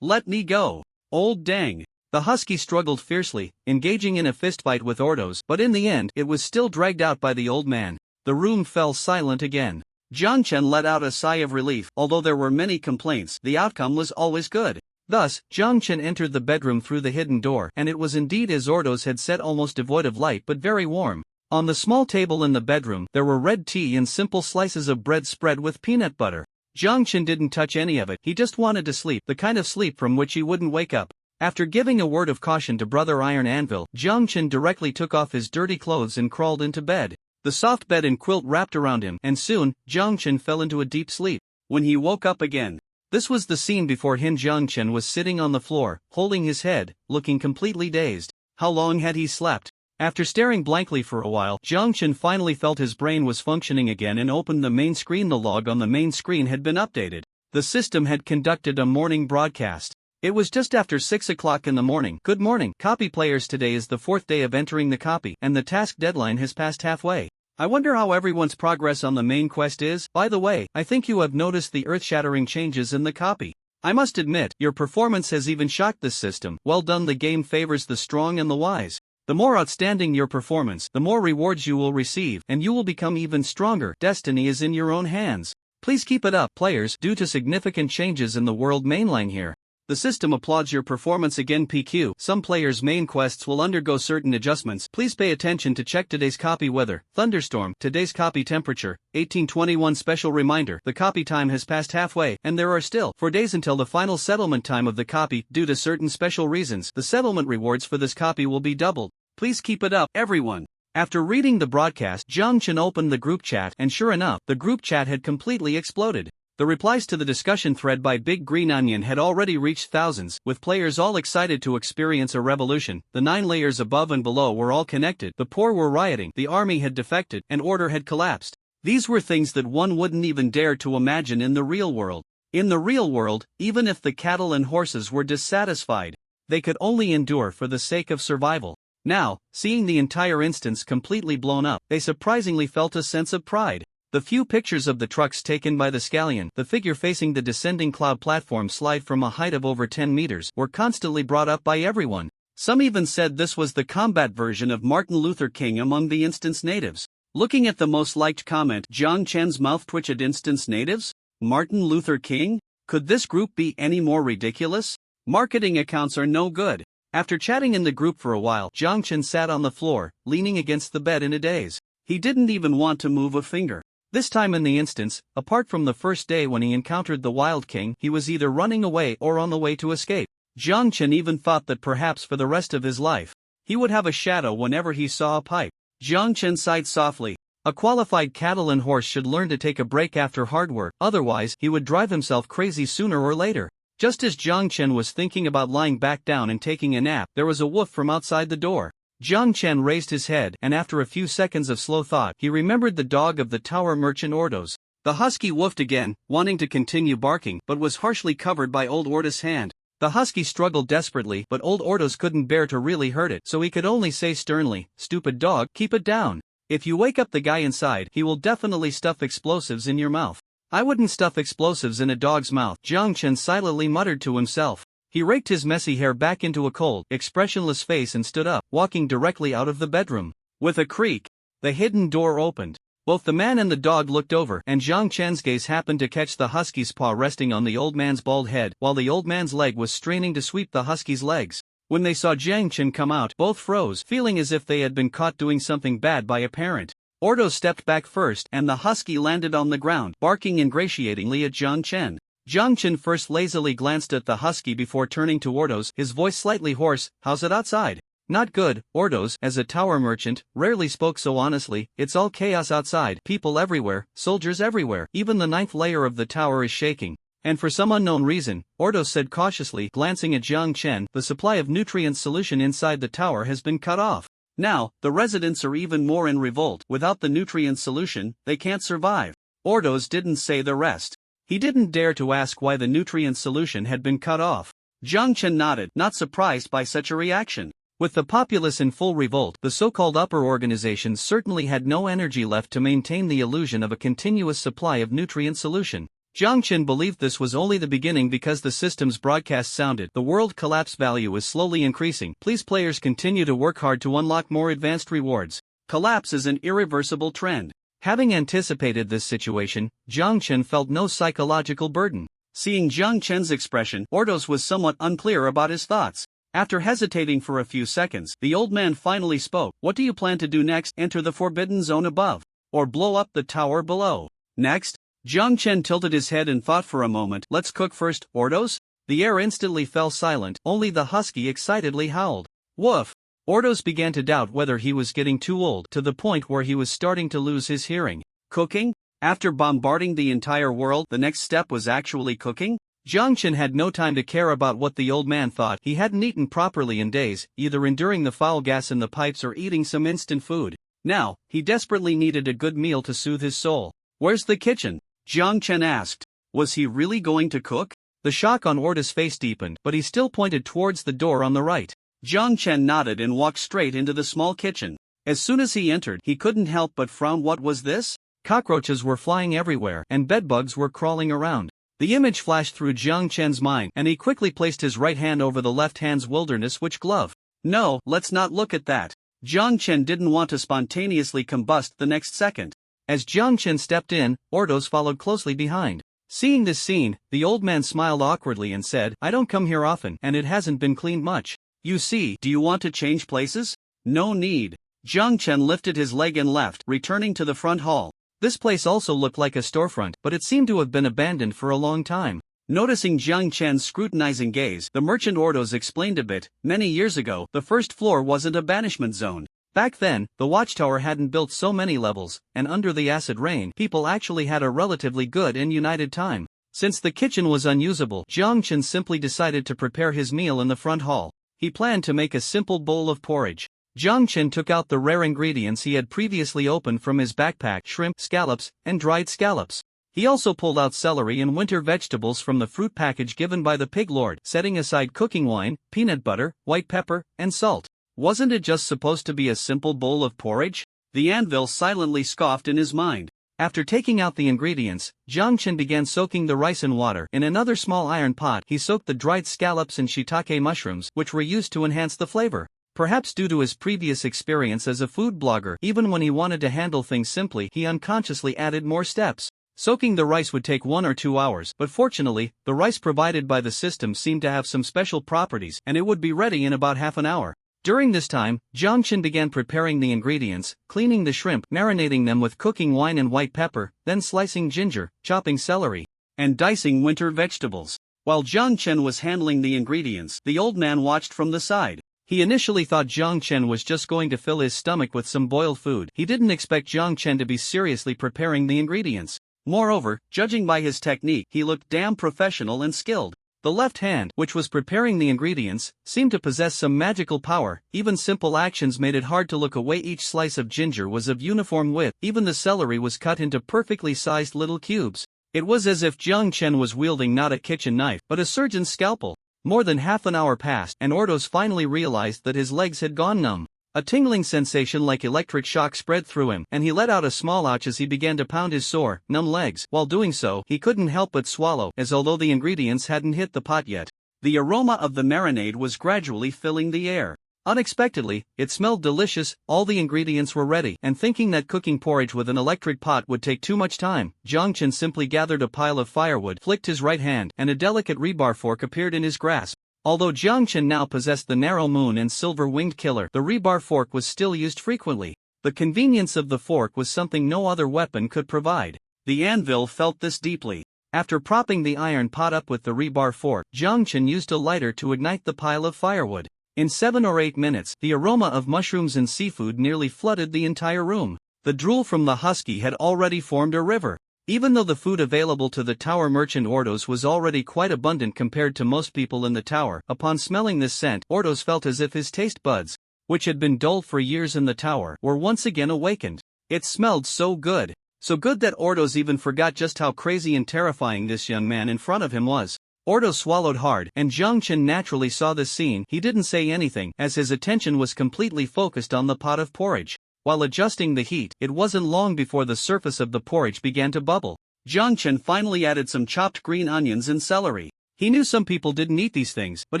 Let me go. Old dang." The husky struggled fiercely, engaging in a fistfight with Ordos, but in the end, it was still dragged out by the old man. The room fell silent again. Jiang Chen let out a sigh of relief. Although there were many complaints, the outcome was always good. Thus, Jiang Chen entered the bedroom through the hidden door, and it was indeed as Ordos had said, almost devoid of light but very warm. On the small table in the bedroom, there were red tea and simple slices of bread spread with peanut butter. Jiang Chen didn't touch any of it, he just wanted to sleep, the kind of sleep from which he wouldn't wake up. After giving a word of caution to Brother Iron Anvil, Jiang Chen directly took off his dirty clothes and crawled into bed. The soft bed and quilt wrapped around him, and soon, Jiang Chen fell into a deep sleep. When he woke up again, this was the scene before him. Jiang Chen was sitting on the floor, holding his head, looking completely dazed. How long had he slept? After staring blankly for a while, Jiang Chen finally felt his brain was functioning again and opened the main screen. The log on the main screen had been updated. The system had conducted a morning broadcast. It was just after 6 o'clock in the morning. "Good morning, copy players. Today is the 4th day of entering the copy, and the task deadline has passed halfway. I wonder how everyone's progress on the main quest is. By the way, I think you have noticed the earth-shattering changes in the copy. I must admit, your performance has even shocked this system. Well done. The game favors the strong and the wise. The more outstanding your performance, the more rewards you will receive, and you will become even stronger. Destiny is in your own hands. Please keep it up, players." Due to significant changes in the world mainline here, the system applauds your performance again. PQ. Some players' main quests will undergo certain adjustments. Please pay attention to check today's copy weather. Thunderstorm. Today's copy temperature, 1821. Special reminder, the copy time has passed halfway, and there are still 4 days until the final settlement time of the copy. Due to certain special reasons, the settlement rewards for this copy will be doubled. Please keep it up, everyone. After reading the broadcast, Jiang Chen opened the group chat, and sure enough, the group chat had completely exploded. The replies to the discussion thread by Big Green Onion had already reached thousands, with players all excited to experience a revolution. The 9 layers above and below were all connected, the poor were rioting, the army had defected, and order had collapsed. These were things that one wouldn't even dare to imagine in the real world. In the real world, even if the cattle and horses were dissatisfied, they could only endure for the sake of survival. Now, seeing the entire instance completely blown up, they surprisingly felt a sense of pride. The few pictures of the trucks taken by the scallion, the figure facing the descending cloud platform slide from a height of over 10 meters, were constantly brought up by everyone. Some even said this was the combat version of Martin Luther King among the instance natives. Looking at the most liked comment, Jiang Chen's mouth twitched. Instance natives? Martin Luther King? Could this group be any more ridiculous? Marketing accounts are no good. After chatting in the group for a while, Jiang Chen sat on the floor, leaning against the bed in a daze. He didn't even want to move a finger. This time in the instance, apart from the first day when he encountered the Wild King, he was either running away or on the way to escape. Jiang Chen even thought that perhaps for the rest of his life, he would have a shadow whenever he saw a pipe. Jiang Chen sighed softly. A qualified cattle and horse should learn to take a break after hard work, otherwise he would drive himself crazy sooner or later. Just as Jiang Chen was thinking about lying back down and taking a nap, there was a woof from outside the door. Jiang Chen raised his head, and after a few seconds of slow thought, he remembered the dog of the tower merchant Ordos. The husky woofed again, wanting to continue barking, but was harshly covered by old Ordos' hand. The husky struggled desperately, but old Ordos couldn't bear to really hurt it, so he could only say sternly, "Stupid dog, keep it down. If you wake up the guy inside, he will definitely stuff explosives in your mouth." "I wouldn't stuff explosives in a dog's mouth," Jiang Chen silently muttered to himself. He raked his messy hair back into a cold, expressionless face and stood up, walking directly out of the bedroom. With a creak, the hidden door opened. Both the man and the dog looked over, and Jiang Chen's gaze happened to catch the husky's paw resting on the old man's bald head, while the old man's leg was straining to sweep the husky's legs. When they saw Jiang Chen come out, both froze, feeling as if they had been caught doing something bad by a parent. Ordos stepped back first, and the husky landed on the ground, barking ingratiatingly at Jiang Chen. Jiang Chen first lazily glanced at the husky before turning to Ordos, his voice slightly hoarse. "How's it outside?" Not good. Ordos, as a tower merchant, rarely spoke so honestly. It's all chaos outside, people everywhere, soldiers everywhere. Even the 9th layer of the tower is shaking. And for some unknown reason, Ordos said cautiously, glancing at Jiang Chen, the supply of nutrient solution inside the tower has been cut off. Now, the residents are even more in revolt. Without the nutrient solution, they can't survive. Ordos didn't say the rest. He didn't dare to ask why the nutrient solution had been cut off. Jiang Chen nodded, not surprised by such a reaction. With the populace in full revolt, the so-called upper organizations certainly had no energy left to maintain the illusion of a continuous supply of nutrient solution. Jiang Chen believed this was only the beginning because the system's broadcast sounded, "The world collapse value is slowly increasing. Please players continue to work hard to unlock more advanced rewards." Collapse is an irreversible trend. Having anticipated this situation, Jiang Chen felt no psychological burden. Seeing Jiang Chen's expression, Ordos was somewhat unclear about his thoughts. After hesitating for a few seconds, the old man finally spoke. "What do you plan to do next? Enter the forbidden zone above? Or blow up the tower below?" "Next?" Jiang Chen tilted his head and thought for a moment. "Let's cook first, Ordos?" The air instantly fell silent, only the husky excitedly howled. Woof! Ordos began to doubt whether he was getting too old, to the point where he was starting to lose his hearing. Cooking? After bombarding the entire world, the next step was actually cooking? Jiang Chen had no time to care about what the old man thought. He hadn't eaten properly in days, either enduring the foul gas in the pipes or eating some instant food. Now, he desperately needed a good meal to soothe his soul. "Where's the kitchen?" Jiang Chen asked. Was he really going to cook? The shock on Ordos' face deepened, but he still pointed towards the door on the right. Jiang Chen nodded and walked straight into the small kitchen. As soon as he entered, he couldn't help but frown. What was this? Cockroaches were flying everywhere, and bedbugs were crawling around. The image flashed through Jiang Chen's mind, and he quickly placed his right hand over the left hand's wilderness witch glove. "No, let's not look at that." Jiang Chen didn't want to spontaneously combust the next second. As Jiang Chen stepped in, Ordos followed closely behind. Seeing this scene, the old man smiled awkwardly and said, "I don't come here often, and it hasn't been cleaned much. You see, do you want to change places?" "No need." Jiang Chen lifted his leg and left, returning to the front hall. This place also looked like a storefront, but it seemed to have been abandoned for a long time. Noticing Jiang Chen's scrutinizing gaze, the merchant Ordos explained a bit. Many years ago, the first floor wasn't a banishment zone. Back then, the watchtower hadn't built so many levels, and under the acid rain, people actually had a relatively good and united time. Since the kitchen was unusable, Jiang Chen simply decided to prepare his meal in the front hall. He planned to make a simple bowl of porridge. Jiang Chen took out the rare ingredients he had previously opened from his backpack: shrimp, scallops, and dried scallops. He also pulled out celery and winter vegetables from the fruit package given by the pig lord, setting aside cooking wine, peanut butter, white pepper, and salt. Wasn't it just supposed to be a simple bowl of porridge? The anvil silently scoffed in his mind. After taking out the ingredients, Jiang Chen began soaking the rice in water. In another small iron pot, he soaked the dried scallops and shiitake mushrooms, which were used to enhance the flavor. Perhaps due to his previous experience as a food blogger, even when he wanted to handle things simply, he unconsciously added more steps. Soaking the rice would take 1 or 2 hours, but fortunately, the rice provided by the system seemed to have some special properties, and it would be ready in about half an hour. During this time, Jiang Chen began preparing the ingredients, cleaning the shrimp, marinating them with cooking wine and white pepper, then slicing ginger, chopping celery, and dicing winter vegetables. While Jiang Chen was handling the ingredients, the old man watched from the side. He initially thought Jiang Chen was just going to fill his stomach with some boiled food. He didn't expect Jiang Chen to be seriously preparing the ingredients. Moreover, judging by his technique, he looked damn professional and skilled. The left hand, which was preparing the ingredients, seemed to possess some magical power. Even simple actions made it hard to look away. Each slice of ginger was of uniform width. Even the celery was cut into perfectly sized little cubes. It was as if Jiang Chen was wielding not a kitchen knife, but a surgeon's scalpel. More than half an hour passed, and Ordos finally realized that his legs had gone numb. A tingling sensation like electric shock spread through him, and he let out a small ouch as he began to pound his sore, numb legs. While doing so, he couldn't help but swallow, as although the ingredients hadn't hit the pot yet. The aroma of the marinade was gradually filling the air. Unexpectedly, it smelled delicious. All the ingredients were ready, and thinking that cooking porridge with an electric pot would take too much time, Jiang Chen simply gathered a pile of firewood, flicked his right hand, and a delicate rebar fork appeared in his grasp. Although Jiang Chen now possessed the narrow moon and silver-winged killer, the rebar fork was still used frequently. The convenience of the fork was something no other weapon could provide. The anvil felt this deeply. After propping the iron pot up with the rebar fork, Jiang Chen used a lighter to ignite the pile of firewood. In 7 or 8 minutes, the aroma of mushrooms and seafood nearly flooded the entire room. The drool from the husky had already formed a river. Even though the food available to the tower merchant Ordos was already quite abundant compared to most people in the tower, upon smelling this scent, Ordos felt as if his taste buds, which had been dull for years in the tower, were once again awakened. It smelled so good that Ordos even forgot just how crazy and terrifying this young man in front of him was. Ordos swallowed hard, and Jiang Chen naturally saw this scene. He didn't say anything, as his attention was completely focused on the pot of porridge. While adjusting the heat, it wasn't long before the surface of the porridge began to bubble. Jiang Chen finally added some chopped green onions and celery. He knew some people didn't eat these things, but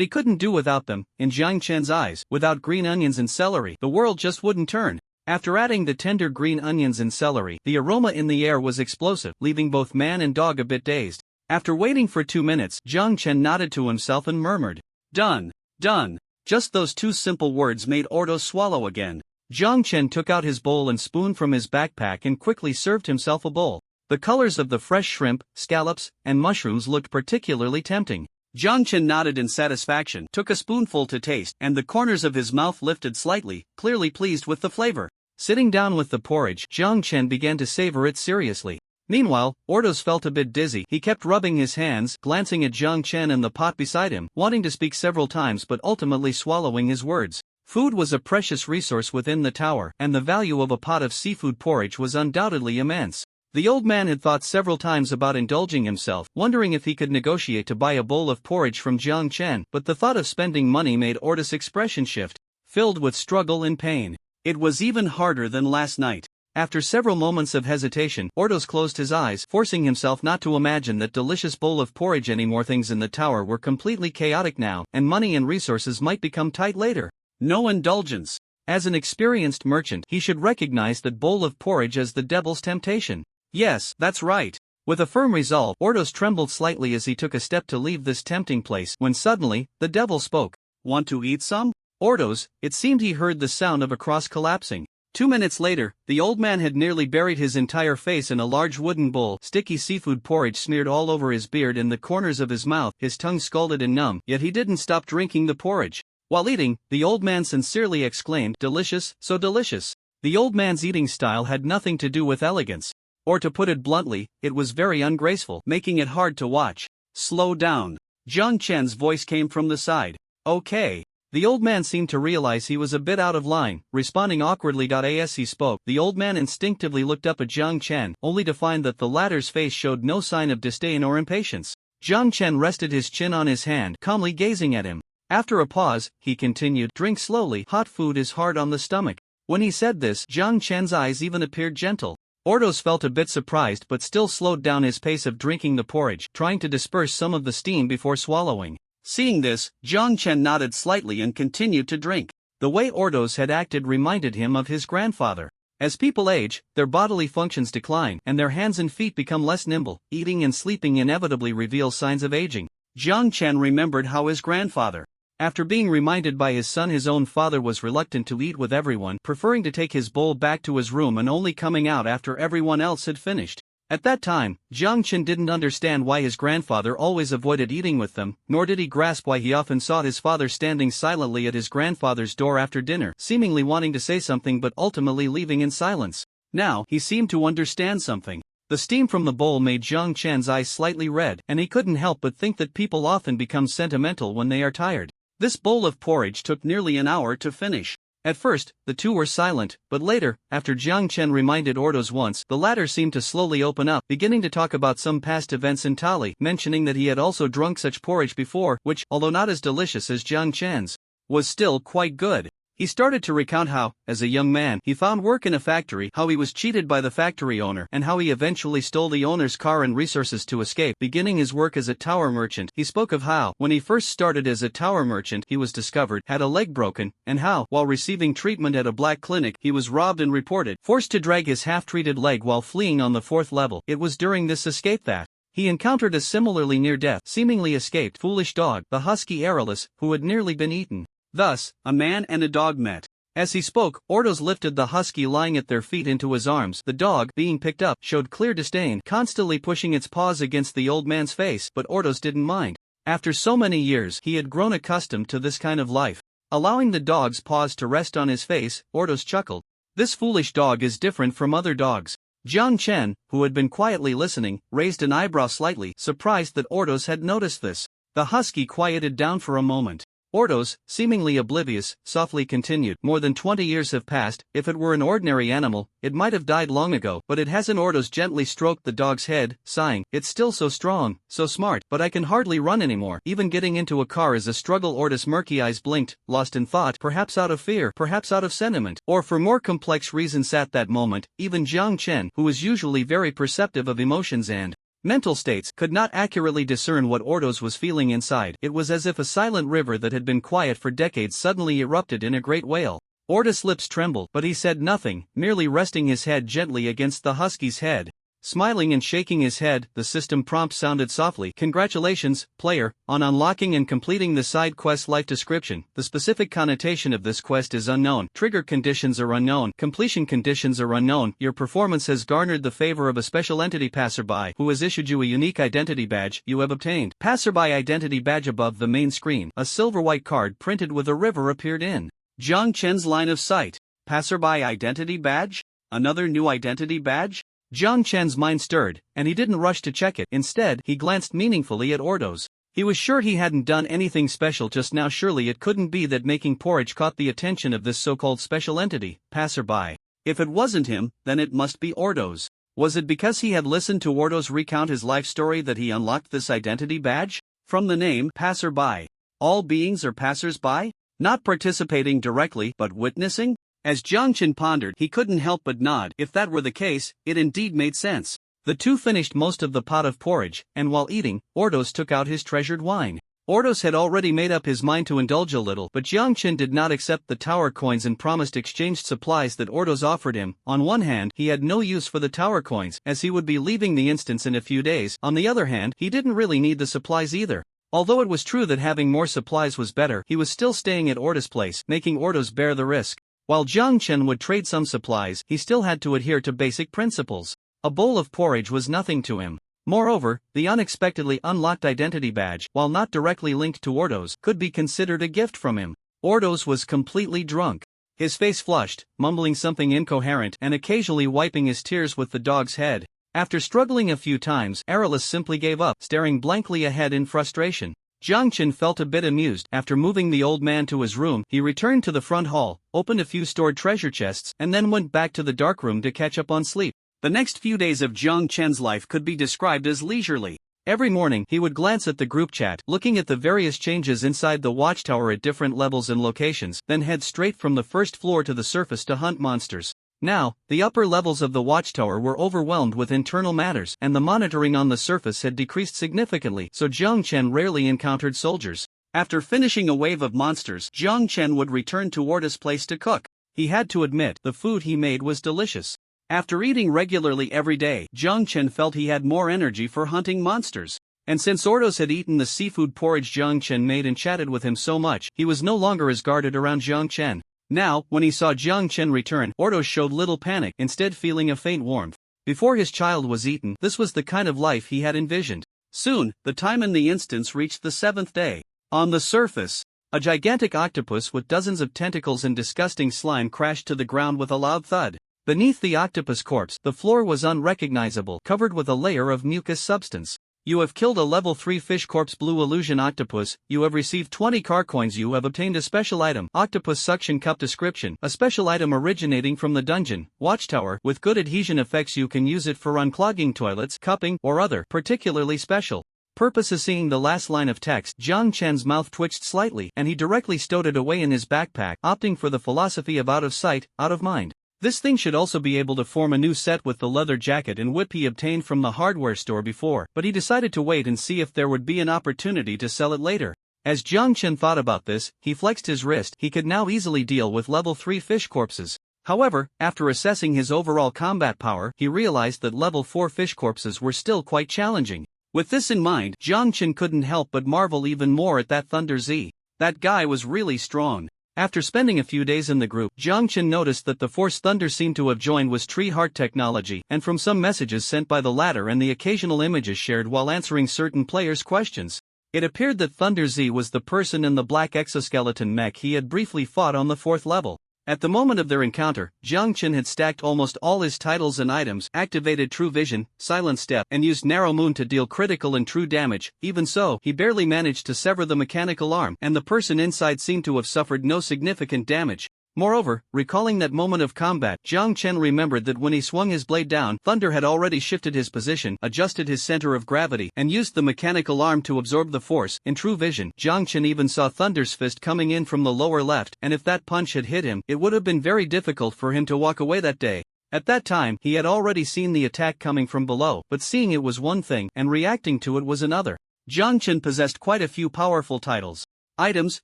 he couldn't do without them. In Jiang Chen's eyes, without green onions and celery, the world just wouldn't turn. After adding the tender green onions and celery, the aroma in the air was explosive, leaving both man and dog a bit dazed. After waiting for 2 minutes, Jiang Chen nodded to himself and murmured, "Done, done." Just those 2 simple words made Ordos swallow again. Jiang Chen took out his bowl and spoon from his backpack and quickly served himself a bowl. The colors of the fresh shrimp, scallops, and mushrooms looked particularly tempting. Jiang Chen nodded in satisfaction, took a spoonful to taste, and the corners of his mouth lifted slightly, clearly pleased with the flavor. Sitting down with the porridge, Jiang Chen began to savor it seriously. Meanwhile, Ordos felt a bit dizzy. He kept rubbing his hands, glancing at Jiang Chen and the pot beside him, wanting to speak several times but ultimately swallowing his words. Food was a precious resource within the tower, and the value of a pot of seafood porridge was undoubtedly immense. The old man had thought several times about indulging himself, wondering if he could negotiate to buy a bowl of porridge from Jiang Chen, but the thought of spending money made Ordos' expression shift, filled with struggle and pain. It was even harder than last night. After several moments of hesitation, Ordos closed his eyes, forcing himself not to imagine that delicious bowl of porridge anymore. Things in the tower were completely chaotic now, and money and resources might become tight later. No indulgence. As an experienced merchant, he should recognize that bowl of porridge as the devil's temptation. Yes, that's right. With a firm resolve, Ordos trembled slightly as he took a step to leave this tempting place, when suddenly, the devil spoke. "Want to eat some?" Ordos, it seemed he heard the sound of a cross collapsing. 2 minutes later, the old man had nearly buried his entire face in a large wooden bowl. Sticky seafood porridge smeared all over his beard and the corners of his mouth. His tongue scalded and numb, yet he didn't stop drinking the porridge. While eating, the old man sincerely exclaimed, "Delicious, so delicious." The old man's eating style had nothing to do with elegance. Or to put it bluntly, it was very ungraceful, making it hard to watch. "Slow down." Jiang Chen's voice came from the side. "Okay." The old man seemed to realize he was a bit out of line, responding awkwardly. As he spoke, the old man instinctively looked up at Jiang Chen, only to find that the latter's face showed no sign of disdain or impatience. Jiang Chen rested his chin on his hand, calmly gazing at him. After a pause, he continued, "Drink slowly, hot food is hard on the stomach." When he said this, Jiang Chen's eyes even appeared gentle. Ordos felt a bit surprised but still slowed down his pace of drinking the porridge, trying to disperse some of the steam before swallowing. Seeing this, Jiang Chen nodded slightly and continued to drink. The way Ordos had acted reminded him of his grandfather. As people age, their bodily functions decline, and their hands and feet become less nimble. Eating and sleeping inevitably reveal signs of aging. Jiang Chen remembered how his grandfather, after being reminded by his son his own father was reluctant to eat with everyone, preferring to take his bowl back to his room and only coming out after everyone else had finished. At that time, Jiang Chen didn't understand why his grandfather always avoided eating with them, nor did he grasp why he often saw his father standing silently at his grandfather's door after dinner, seemingly wanting to say something but ultimately leaving in silence. Now, he seemed to understand something. The steam from the bowl made Jiang Chen's eyes slightly red, and he couldn't help but think that people often become sentimental when they are tired. This bowl of porridge took nearly an hour to finish. At first, the two were silent, but later, after Jiang Chen reminded Ordos once, the latter seemed to slowly open up, beginning to talk about some past events in Tali, mentioning that he had also drunk such porridge before, which, although not as delicious as Jiang Chen's, was still quite good. He started to recount how, as a young man, he found work in a factory, how he was cheated by the factory owner, and how he eventually stole the owner's car and resources to escape. Beginning his work as a tower merchant, he spoke of how, when he first started as a tower merchant, he was discovered, had a leg broken, and how, while receiving treatment at a black clinic, he was robbed and reported, forced to drag his half-treated leg while fleeing on the 4th level. It was during this escape that he encountered a similarly near-death, seemingly escaped, foolish dog, the husky Aerolus, who had nearly been eaten. Thus, a man and a dog met. As he spoke, Ordos lifted the husky lying at their feet into his arms. The dog, being picked up, showed clear disdain, constantly pushing its paws against the old man's face, but Ordos didn't mind. After so many years, he had grown accustomed to this kind of life. Allowing the dog's paws to rest on his face, Ordos chuckled. This foolish dog is different from other dogs. Jiang Chen, who had been quietly listening, raised an eyebrow slightly, surprised that Ordos had noticed this. The husky quieted down for a moment. Ordos, seemingly oblivious, softly continued. More than 20 years have passed. If it were an ordinary animal, it might have died long ago. But it hasn't. Ordos gently stroked the dog's head, sighing. It's still so strong, so smart, but I can hardly run anymore. Even getting into a car is a struggle. Ordos' murky eyes blinked, lost in thought, perhaps out of fear, perhaps out of sentiment, or for more complex reasons. At that moment, even Jiang Chen, who was usually very perceptive of emotions and mental states, could not accurately discern what Ordos was feeling inside. It was as if a silent river that had been quiet for decades suddenly erupted in a great wail. Ordos' lips trembled, but he said nothing, merely resting his head gently against the husky's head. Smiling and shaking his head, the system prompt sounded softly. Congratulations, player, on unlocking and completing the side quest. Life description. The specific connotation of this quest is unknown. Trigger conditions are unknown. Completion conditions are unknown. Your performance has garnered the favor of a special entity passerby, who has issued you a unique identity badge. You have obtained passerby identity badge. Above the main screen, a silver-white card printed with a river appeared in Jiang Chen's line of sight. Passerby identity badge? Another new identity badge? Jiang Chen's mind stirred, and he didn't rush to check it. Instead, he glanced meaningfully at Ordos. He was sure he hadn't done anything special just now. Surely it couldn't be that making porridge caught the attention of this so-called special entity, passerby. If it wasn't him, then it must be Ordos. Was it because he had listened to Ordos recount his life story that he unlocked this identity badge? From the name, passerby. All beings are passers-by? Not participating directly, but witnessing? As Jiang Chen pondered, he couldn't help but nod. If that were the case, it indeed made sense. The two finished most of the pot of porridge, and while eating, Ordos took out his treasured wine. Ordos had already made up his mind to indulge a little, but Jiang Chen did not accept the tower coins and promised exchanged supplies that Ordos offered him. On one hand, he had no use for the tower coins, as he would be leaving the instance in a few days. On the other hand, he didn't really need the supplies either. Although it was true that having more supplies was better, he was still staying at Ordos' place, making Ordos bear the risk. While Jiang Chen would trade some supplies, he still had to adhere to basic principles. A bowl of porridge was nothing to him. Moreover, the unexpectedly unlocked identity badge, while not directly linked to Ordos, could be considered a gift from him. Ordos was completely drunk. His face flushed, mumbling something incoherent and occasionally wiping his tears with the dog's head. After struggling a few times, Arillus simply gave up, staring blankly ahead in frustration. Jiang Chen felt a bit amused. After moving the old man to his room, he returned to the front hall, opened a few stored treasure chests, and then went back to the dark room to catch up on sleep. The next few days of Jiang Chen's life could be described as leisurely. Every morning, he would glance at the group chat, looking at the various changes inside the watchtower at different levels and locations, then head straight from the first floor to the surface to hunt monsters. Now, the upper levels of the watchtower were overwhelmed with internal matters, and the monitoring on the surface had decreased significantly, so Jiang Chen rarely encountered soldiers. After finishing a wave of monsters, Jiang Chen would return to Ordos' place to cook. He had to admit, the food he made was delicious. After eating regularly every day, Jiang Chen felt he had more energy for hunting monsters. And since Ordos had eaten the seafood porridge Jiang Chen made and chatted with him so much, he was no longer as guarded around Jiang Chen. Now, when he saw Jiang Chen return, Ordos showed little panic, instead feeling a faint warmth. Before his child was eaten, this was the kind of life he had envisioned. Soon, the time in the instance reached the 7th day. On the surface, a gigantic octopus with dozens of tentacles and disgusting slime crashed to the ground with a loud thud. Beneath the octopus corpse, the floor was unrecognizable, covered with a layer of mucus substance. You have killed a level 3 fish corpse blue illusion octopus. You have received 20 car coins. You have obtained a special item, octopus suction cup description, a special item originating from the dungeon, watchtower, with good adhesion effects. You can use it for unclogging toilets, cupping, or other, particularly special purposes. Seeing the last line of text, Jiang Chen's mouth twitched slightly, and he directly stowed it away in his backpack, opting for the philosophy of out of sight, out of mind. This thing should also be able to form a new set with the leather jacket and whip he obtained from the hardware store before, but he decided to wait and see if there would be an opportunity to sell it later. As Jiang Chen thought about this, he flexed his wrist. He could now easily deal with level 3 fish corpses. However, after assessing his overall combat power, he realized that level 4 fish corpses were still quite challenging. With this in mind, Jiang Chen couldn't help but marvel even more at that Thunder Z. That guy was really strong. After spending a few days in the group, Jiang Chen noticed that the Force Thunder seemed to have joined was Tree Heart technology, and from some messages sent by the latter and the occasional images shared while answering certain players' questions, It appeared that Thunder Z was the person in the black exoskeleton mech he had briefly fought on the 4th level. At the moment of their encounter, Jiang Chen had stacked almost all his titles and items, activated True Vision, Silent Step, and used Narrow Moon to deal critical and true damage. Even so, he barely managed to sever the mechanical arm, and the person inside seemed to have suffered no significant damage. Moreover, recalling that moment of combat, Jiang Chen remembered that when he swung his blade down, Thunder had already shifted his position, adjusted his center of gravity, and used the mechanical arm to absorb the force. In True Vision, Jiang Chen even saw Thunder's fist coming in from the lower left, and if that punch had hit him, it would have been very difficult for him to walk away that day. At that time, he had already seen the attack coming from below, but seeing it was one thing, and reacting to it was another. Jiang Chen possessed quite a few powerful titles, items,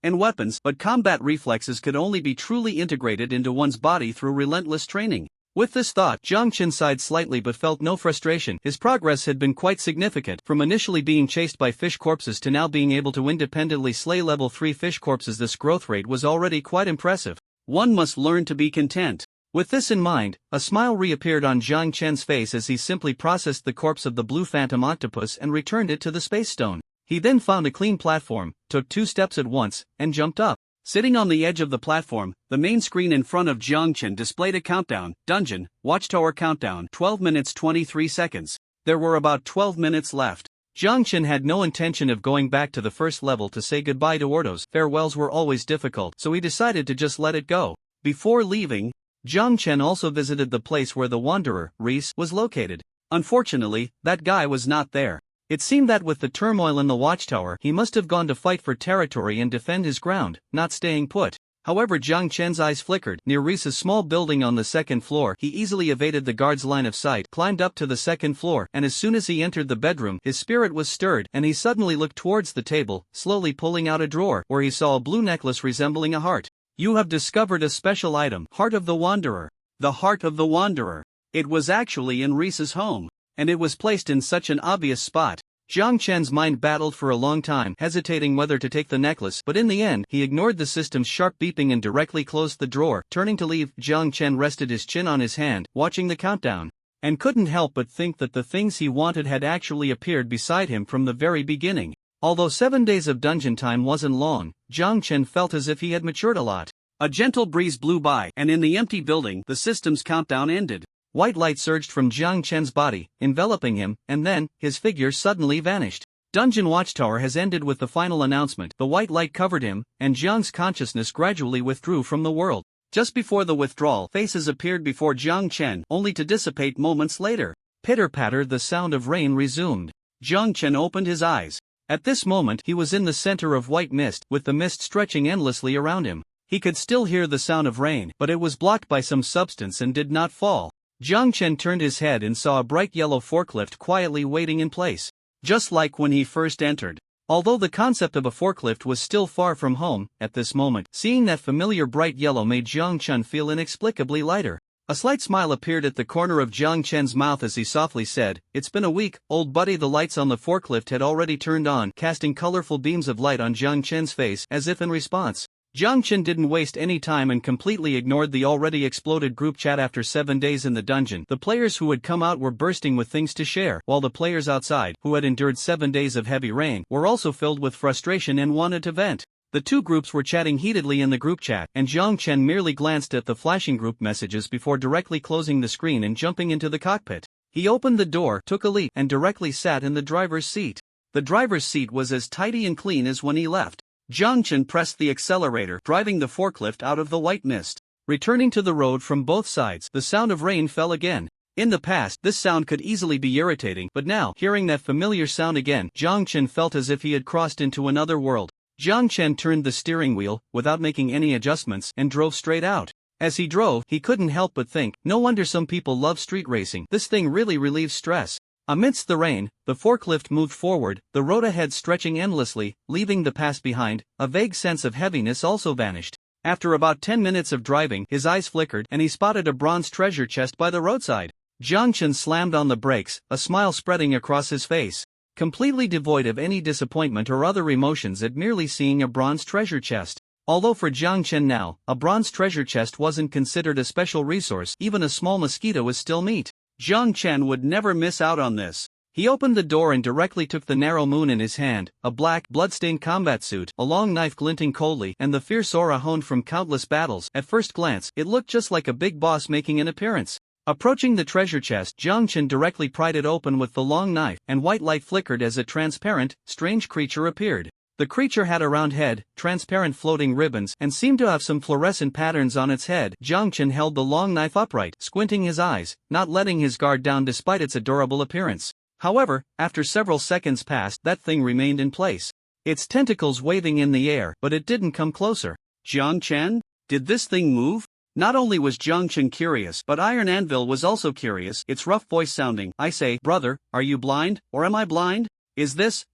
and weapons, but combat reflexes could only be truly integrated into one's body through relentless training. With this thought, Jiang Chen sighed slightly but felt no frustration. His progress had been quite significant, from initially being chased by fish corpses to now being able to independently slay level 3 fish corpses. This growth rate was already quite impressive. One must learn to be content. With this in mind, a smile reappeared on Jiang Chen's face as he simply processed the corpse of the blue phantom octopus and returned it to the space stone. He then found a clean platform, took 2 steps at once, and jumped up. Sitting on the edge of the platform, the main screen in front of Jiang Chen displayed a countdown: dungeon, watchtower countdown, 12 minutes 23 seconds. There were about 12 minutes left. Jiang Chen had no intention of going back to the first level to say goodbye to Ordos. Farewells were always difficult, so he decided to just let it go. Before leaving, Jiang Chen also visited the place where the Wanderer, Reese, was located. Unfortunately, that guy was not there. It seemed that with the turmoil in the watchtower, he must have gone to fight for territory and defend his ground, not staying put. However, Jiang Chen's eyes flickered. Near Reese's small building on the 2nd floor, he easily evaded the guard's line of sight, climbed up to the 2nd floor, and as soon as he entered the bedroom, his spirit was stirred, and he suddenly looked towards the table, slowly pulling out a drawer, where he saw a blue necklace resembling a heart. You have discovered a special item, Heart of the Wanderer. The Heart of the Wanderer. It was actually in Reese's home, and it was placed in such an obvious spot. Jiang Chen's mind battled for a long time, hesitating whether to take the necklace, but in the end, he ignored the system's sharp beeping and directly closed the drawer. Turning to leave, Jiang Chen rested his chin on his hand, watching the countdown, and couldn't help but think that the things he wanted had actually appeared beside him from the very beginning. Although 7 days of dungeon time wasn't long, Jiang Chen felt as if he had matured a lot. A gentle breeze blew by, and in the empty building, the system's countdown ended. White light surged from Jiang Chen's body, enveloping him, and then, his figure suddenly vanished. Dungeon Watchtower has ended with the final announcement. The white light covered him, and Jiang's consciousness gradually withdrew from the world. Just before the withdrawal, faces appeared before Jiang Chen, only to dissipate moments later. Pitter-patter, the sound of rain resumed. Jiang Chen opened his eyes. At this moment, he was in the center of white mist, with the mist stretching endlessly around him. He could still hear the sound of rain, but it was blocked by some substance and did not fall. Jiang Chen turned his head and saw a bright yellow forklift quietly waiting in place, just like when he first entered. Although the concept of a forklift was still far from home, at this moment, seeing that familiar bright yellow made Jiang Chen feel inexplicably lighter. A slight smile appeared at the corner of Jiang Chen's mouth as he softly said, "It's been a week, old buddy." The lights on the forklift had already turned on, casting colorful beams of light on Jiang Chen's face, as if in response. Jiang Chen didn't waste any time and completely ignored the already exploded group chat. After 7 days in the dungeon, the players who had come out were bursting with things to share, while the players outside, who had endured 7 days of heavy rain, were also filled with frustration and wanted to vent. The two groups were chatting heatedly in the group chat, and Jiang Chen merely glanced at the flashing group messages before directly closing the screen and jumping into the cockpit. He opened the door, took a leap, and directly sat in the driver's seat. The driver's seat was as tidy and clean as when he left. Jiang Chen pressed the accelerator, driving the forklift out of the white mist. Returning to the road from both sides, the sound of rain fell again. In the past, this sound could easily be irritating, but now, hearing that familiar sound again, Jiang Chen felt as if he had crossed into another world. Jiang Chen turned the steering wheel, without making any adjustments, and drove straight out. As he drove, he couldn't help but think, no wonder some people love street racing. This thing really relieves stress. Amidst the rain, the forklift moved forward, the road ahead stretching endlessly, leaving the past behind. A vague sense of heaviness also vanished. After about 10 minutes of driving, his eyes flickered, and he spotted a bronze treasure chest by the roadside. Jiang Chen slammed on the brakes, a smile spreading across his face. Completely devoid of any disappointment or other emotions at merely seeing a bronze treasure chest. Although for Jiang Chen now, a bronze treasure chest wasn't considered a special resource, even a small mosquito was still meat. Jiang Chen would never miss out on this. He opened the door and directly took the narrow moon in his hand, a black, blood-stained combat suit, a long knife glinting coldly, and the fierce aura honed from countless battles. At first glance, it looked just like a big boss making an appearance. Approaching the treasure chest, Jiang Chen directly pried it open with the long knife, and white light flickered as a transparent, strange creature appeared. The creature had a round head, transparent floating ribbons, and seemed to have some fluorescent patterns on its head. Jiang Chen held the long knife upright, squinting his eyes, not letting his guard down despite its adorable appearance. However, after several seconds passed, that thing remained in place. Its tentacles waving in the air, but it didn't come closer. Jiang Chen? Did this thing move? Not only was Jiang Chen curious, but Iron Anvil was also curious, its rough voice sounding, I say, brother, are you blind, or am I blind? Is this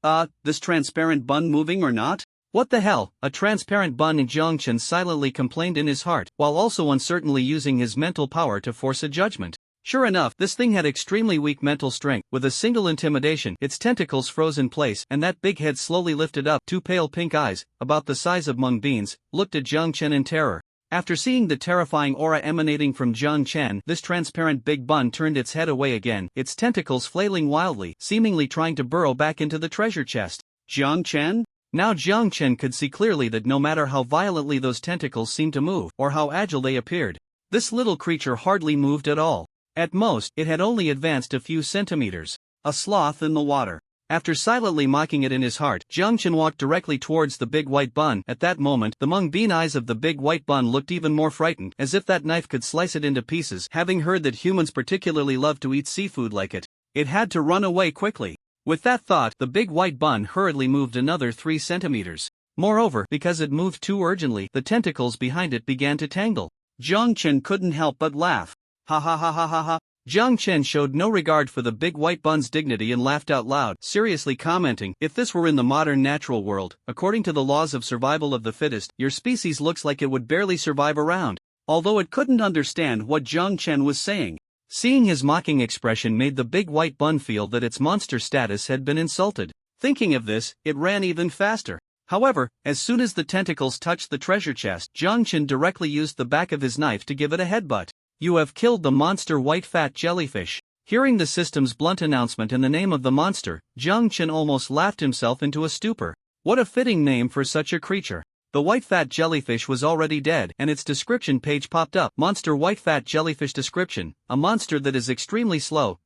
transparent bun moving or not? What the hell, a transparent bun? Jiang Chen silently complained in his heart, while also uncertainly using his mental power to force a judgment. Sure enough, this thing had extremely weak mental strength. With a single intimidation, its tentacles froze in place, and that big head slowly lifted up. Two pale pink eyes, about the size of mung beans, looked at Jiang Chen in terror. After seeing the terrifying aura emanating from Jiang Chen, this transparent big bun turned its head away again, its tentacles flailing wildly, seemingly trying to burrow back into the treasure chest. Jiang Chen? Now Jiang Chen could see clearly that no matter how violently those tentacles seemed to move, or how agile they appeared, this little creature hardly moved at all. At most, it had only advanced a few centimeters. A sloth in the water. After silently mocking it in his heart, Jiang Chen walked directly towards the big white bun. At that moment, the mung bean eyes of the big white bun looked even more frightened, as if that knife could slice it into pieces. Having heard that humans particularly love to eat seafood like it had to run away quickly. With that thought, the big white bun hurriedly moved another 3 centimeters. Moreover, because it moved too urgently, the tentacles behind it began to tangle. Jiang Chen couldn't help but laugh. Ha ha ha ha ha ha. Jiang Chen showed no regard for the big white bun's dignity and laughed out loud, seriously commenting, if this were in the modern natural world, according to the laws of survival of the fittest, your species looks like it would barely survive around. Although it couldn't understand what Jiang Chen was saying. Seeing his mocking expression made the big white bun feel that its monster status had been insulted. Thinking of this, it ran even faster. However, as soon as the tentacles touched the treasure chest, Jiang Chen directly used the back of his knife to give it a headbutt. You have killed the monster white fat jellyfish. Hearing the system's blunt announcement in the name of the monster, Jiang Chen almost laughed himself into a stupor. What a fitting name for such a creature. The white fat jellyfish was already dead, and its description page popped up. Monster white fat jellyfish description. A monster that is extremely slow,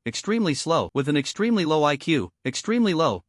with an extremely low IQ, extremely low.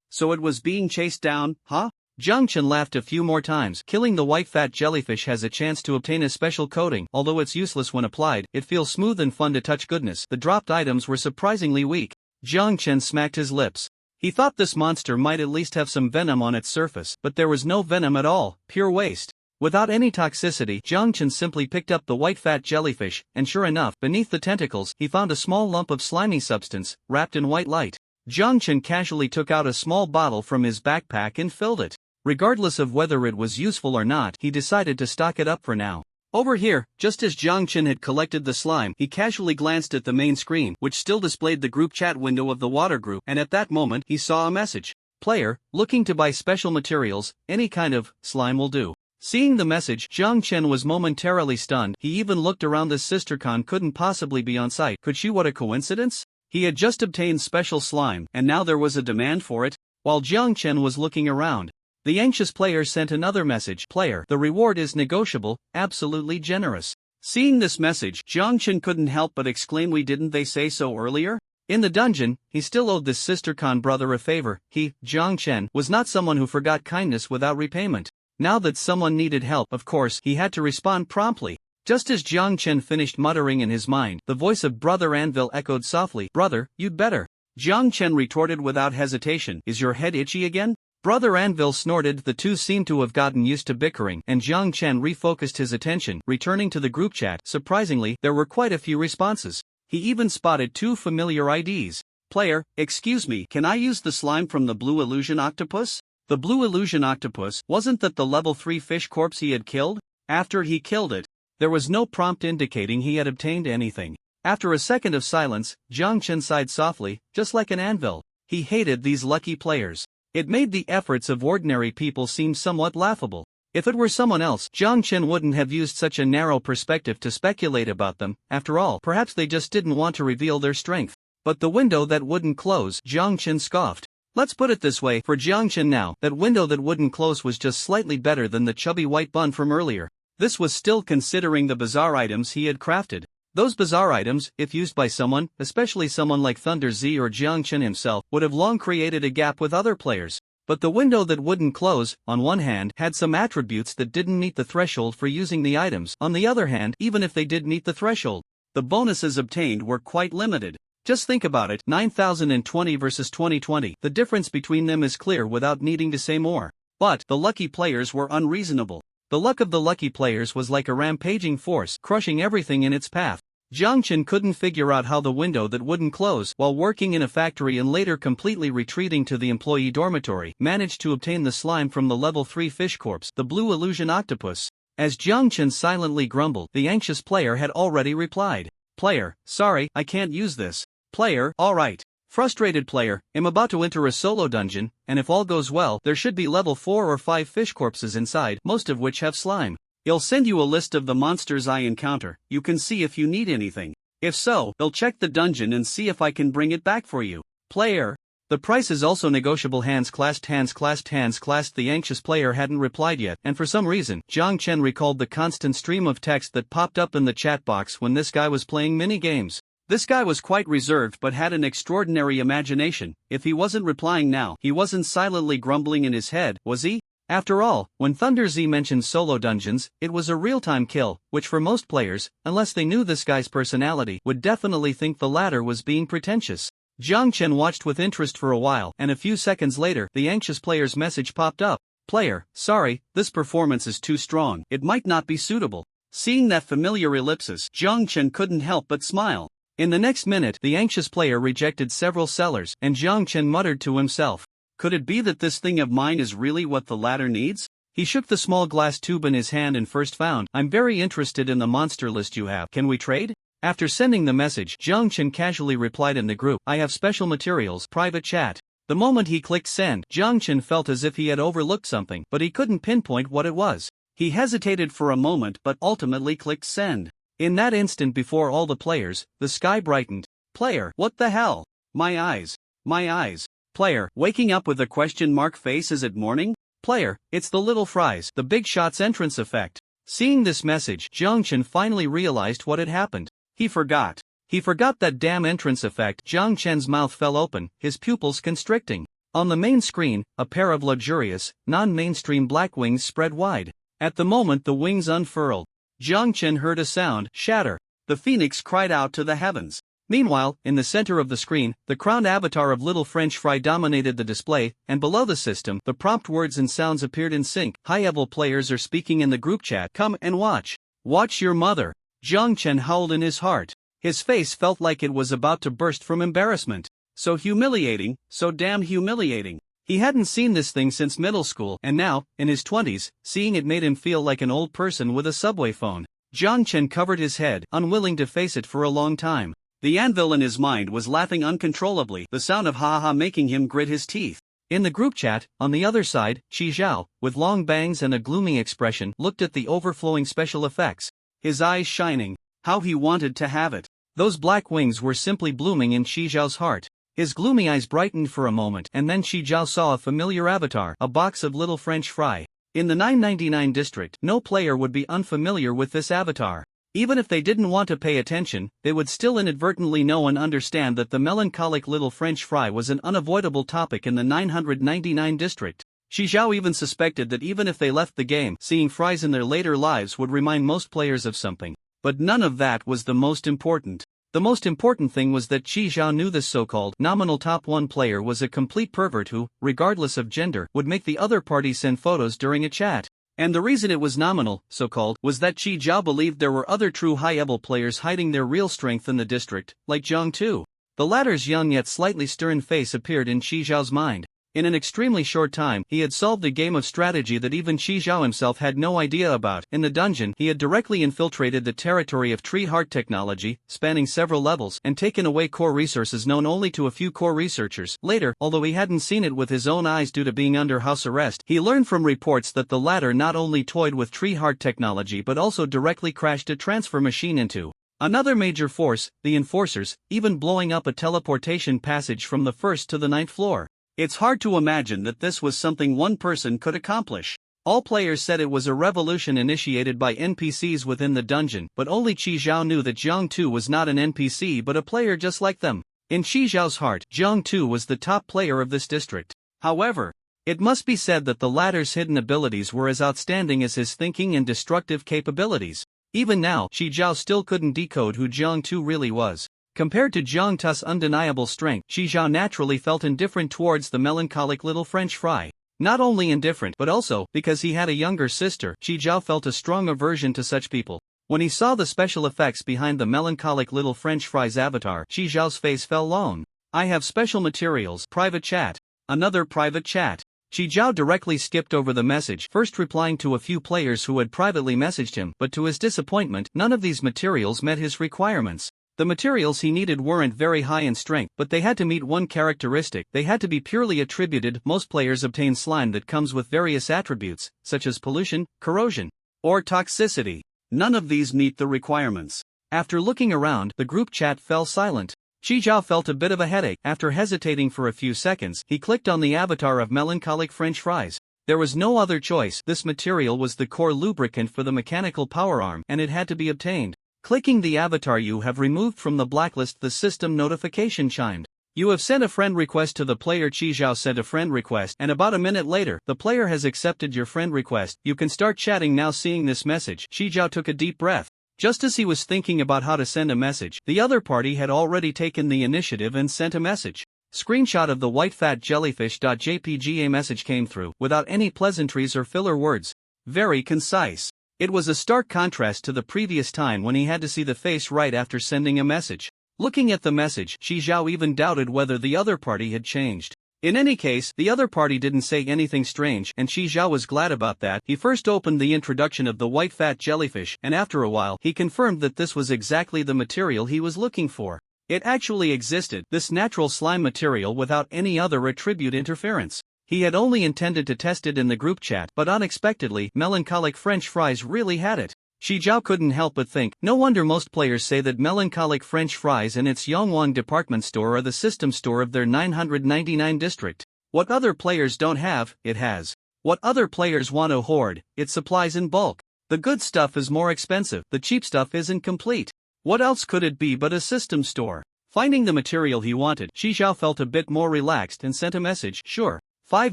So it was being chased down, huh? Jiang Chen laughed a few more times. Killing the white fat jellyfish has a chance to obtain a special coating. Although it's useless when applied, it feels smooth and fun to touch. Goodness, the dropped items were surprisingly weak. Jiang Chen smacked his lips. He thought this monster might at least have some venom on its surface, but there was no venom at all, pure waste. Without any toxicity, Jiang Chen simply picked up the white fat jellyfish, and sure enough, beneath the tentacles, he found a small lump of slimy substance, wrapped in white light. Jiang Chen casually took out a small bottle from his backpack and filled it. Regardless of whether it was useful or not, he decided to stock it up for now. Over here, just as Jiang Chen had collected the slime, he casually glanced at the main screen, which still displayed the group chat window of the water group, and at that moment, he saw a message. Player, looking to buy special materials, any kind of slime will do. Seeing the message, Jiang Chen was momentarily stunned. He even looked around. This sistercon couldn't possibly be on site. Could she? What a coincidence? He had just obtained special slime, and now there was a demand for it. While Jiang Chen was looking around, the anxious player sent another message. Player, the reward is negotiable, absolutely generous. Seeing this message, Jiang Chen couldn't help but exclaim, "We didn't they say so earlier?" In the dungeon, he still owed this sistercon brother a favor. He, Jiang Chen, was not someone who forgot kindness without repayment. Now that someone needed help, of course, he had to respond promptly. Just as Jiang Chen finished muttering in his mind, the voice of Brother Anvil echoed softly, "Brother, you'd better." Jiang Chen retorted without hesitation, "Is your head itchy again?" Brother Anvil snorted. The two seemed to have gotten used to bickering, and Jiang Chen refocused his attention, returning to the group chat. Surprisingly, there were quite a few responses. He even spotted 2 familiar IDs. Player, excuse me, can I use the slime from the blue illusion octopus? The blue illusion octopus, wasn't that the level 3 fish corpse he had killed? After he killed it, there was no prompt indicating he had obtained anything. After a second of silence, Jiang Chen sighed softly, just like an anvil. He hated these lucky players. It made the efforts of ordinary people seem somewhat laughable. If it were someone else, Jiang Chen wouldn't have used such a narrow perspective to speculate about them. After all, perhaps they just didn't want to reveal their strength. But the window that wouldn't close, Jiang Chen scoffed. Let's put it this way, for Jiang Chen now, that window that wouldn't close was just slightly better than the chubby white bun from earlier. This was still considering the bizarre items he had crafted. Those bizarre items, if used by someone, especially someone like Thunder Z or Jiang Chen himself, would have long created a gap with other players. But the window that wouldn't close, on one hand, had some attributes that didn't meet the threshold for using the items. On the other hand, even if they did meet the threshold, the bonuses obtained were quite limited. Just think about it, 9020 versus 2020, the difference between them is clear without needing to say more. But the lucky players were unreasonable. The luck of the lucky players was like a rampaging force, crushing everything in its path. Jiang Chen couldn't figure out how the window that wouldn't close, while working in a factory and later completely retreating to the employee dormitory, managed to obtain the slime from the level 3 fish corpse, the blue illusion octopus. As Jiang Chen silently grumbled, the anxious player had already replied. Player, sorry, I can't use this. Player, alright. Frustrated player, I'm about to enter a solo dungeon, and if all goes well, there should be level 4 or 5 fish corpses inside, most of which have slime. I'll send you a list of the monsters I encounter, you can see if you need anything. If so, I'll check the dungeon and see if I can bring it back for you. Player. The price is also negotiable. Hands clasped, hands clasped, hands clasped. The anxious player hadn't replied yet, and for some reason, Jiang Chen recalled the constant stream of text that popped up in the chat box when this guy was playing mini games. This guy was quite reserved but had an extraordinary imagination. If he wasn't replying now, he wasn't silently grumbling in his head, was he? After all, when Thunder Z mentioned solo dungeons, it was a real-time kill, which for most players, unless they knew this guy's personality, would definitely think the latter was being pretentious. Jiang Chen watched with interest for a while, and a few seconds later, the anxious player's message popped up. Player, sorry, this performance is too strong, it might not be suitable. Seeing that familiar ellipsis, Jiang Chen couldn't help but smile. In the next minute, the anxious player rejected several sellers, and Jiang Chen muttered to himself. Could it be that this thing of mine is really what the latter needs? He shook the small glass tube in his hand and first found, I'm very interested in the monster list you have. Can we trade? After sending the message, Jiang Chen casually replied in the group, I have special materials, private chat. The moment he clicked send, Jiang Chen felt as if he had overlooked something, but he couldn't pinpoint what it was. He hesitated for a moment but ultimately clicked send. In that instant before all the players, the sky brightened. Player, what the hell? My eyes. My eyes. Player, waking up with a question mark face, is it morning? Player, it's the little fries, the big shots entrance effect. Seeing this message, Jiang Chen finally realized what had happened. He forgot that damn entrance effect. Jiang Chen's mouth fell open, his pupils constricting. On the main screen, a pair of luxurious, non-mainstream black wings spread wide. At the moment the wings unfurled, Jiang Chen heard a sound shatter. The phoenix cried out to the heavens. Meanwhile, in the center of the screen, the crowned avatar of Little French Fry dominated the display, and below the system, the prompt words and sounds appeared in sync. High-level players are speaking in the group chat. Come and watch. Watch your mother. Jiang Chen howled in his heart. His face felt like it was about to burst from embarrassment. So humiliating, so damn humiliating. He hadn't seen this thing since middle school, and now, in his 20s, seeing it made him feel like an old person with a subway phone. Jiang Chen covered his head, unwilling to face it for a long time. The anvil in his mind was laughing uncontrollably, the sound of ha-ha making him grit his teeth. In the group chat, on the other side, Qi Zhao, with long bangs and a gloomy expression, looked at the overflowing special effects. His eyes shining. How he wanted to have it. Those black wings were simply blooming in Qi Zhao's heart. His gloomy eyes brightened for a moment, and then Qi Zhao saw a familiar avatar, a box of Little French Fry. In the 999 district, no player would be unfamiliar with this avatar. Even if they didn't want to pay attention, they would still inadvertently know and understand that the melancholic Little French Fry was an unavoidable topic in the 999 district. Qi Zhao even suspected that even if they left the game, seeing fries in their later lives would remind most players of something. But none of that was the most important. The most important thing was that Qi Zhao knew this so-called nominal top 1 player was a complete pervert who, regardless of gender, would make the other party send photos during a chat. And the reason it was nominal, so-called, was that Qi Zhao believed there were other true high-level players hiding their real strength in the district, like Zhang Tu. The latter's young yet slightly stern face appeared in Qi Zhao's mind. In an extremely short time, he had solved a game of strategy that even Qi Zhao himself had no idea about. In the dungeon, he had directly infiltrated the territory of tree heart technology, spanning several levels, and taken away core resources known only to a few core researchers. Later, although he hadn't seen it with his own eyes due to being under house arrest, he learned from reports that the latter not only toyed with tree heart technology but also directly crashed a transfer machine into Another major force, the enforcers, even blowing up a teleportation passage from the 1st to the 9th floor. It's hard to imagine that this was something one person could accomplish. All players said it was a revolution initiated by NPCs within the dungeon, but only Qi Zhao knew that Zhang Tu was not an NPC but a player just like them. In Qi Zhao's heart, Zhang Tu was the top player of this district. However, it must be said that the latter's hidden abilities were as outstanding as his thinking and destructive capabilities. Even now, Qi Zhao still couldn't decode who Zhang Tu really was. Compared to Zhang Tu's undeniable strength, Qi Zhao naturally felt indifferent towards the melancholic little French fry. Not only indifferent but also, because he had a younger sister, Qi Zhao felt a strong aversion to such people. When he saw the special effects behind the melancholic little French fry's avatar, Qi Zhao's face fell long. I have special materials, private chat. Another private chat. Qi Zhao directly skipped over the message, first replying to a few players who had privately messaged him, but to his disappointment, none of these materials met his requirements. The materials he needed weren't very high in strength, but they had to meet one characteristic: they had to be purely attributed. Most players obtain slime that comes with various attributes, such as pollution, corrosion, or toxicity. None of these meet the requirements. After looking around, the group chat fell silent. Qi Zhao felt a bit of a headache. After hesitating for a few seconds, he clicked on the avatar of melancholic French fries. There was no other choice. This material was the core lubricant for the mechanical power arm, and it had to be obtained. Clicking the avatar you have removed from the blacklist, the system notification chimed. You have sent a friend request to the player. Qi Zhao sent a friend request, and about a minute later, the player has accepted your friend request. You can start chatting now. Seeing this message, Qi Zhao took a deep breath. Just as he was thinking about how to send a message, the other party had already taken the initiative and sent a message. Screenshot of the white fat jellyfish.jpg. A message came through, without any pleasantries or filler words. Very concise. It was a stark contrast to the previous time when he had to see the face right after sending a message. Looking at the message, Qi Zhao even doubted whether the other party had changed. In any case, the other party didn't say anything strange, and Qi Zhao was glad about that. He first opened the introduction of the white fat jellyfish, and after a while, he confirmed that this was exactly the material he was looking for. It actually existed, this natural slime material, without any other attribute interference. He had only intended to test it in the group chat, but unexpectedly, melancholic French fries really had it. Qi Zhao couldn't help but think, no wonder most players say that melancholic French fries and its Yongwang department store are the system store of their 999 district. What other players don't have, it has. What other players want to hoard, it supplies in bulk. The good stuff is more expensive, the cheap stuff isn't complete. What else could it be but a system store? Finding the material he wanted, Qi Zhao felt a bit more relaxed and sent a message. Sure. 5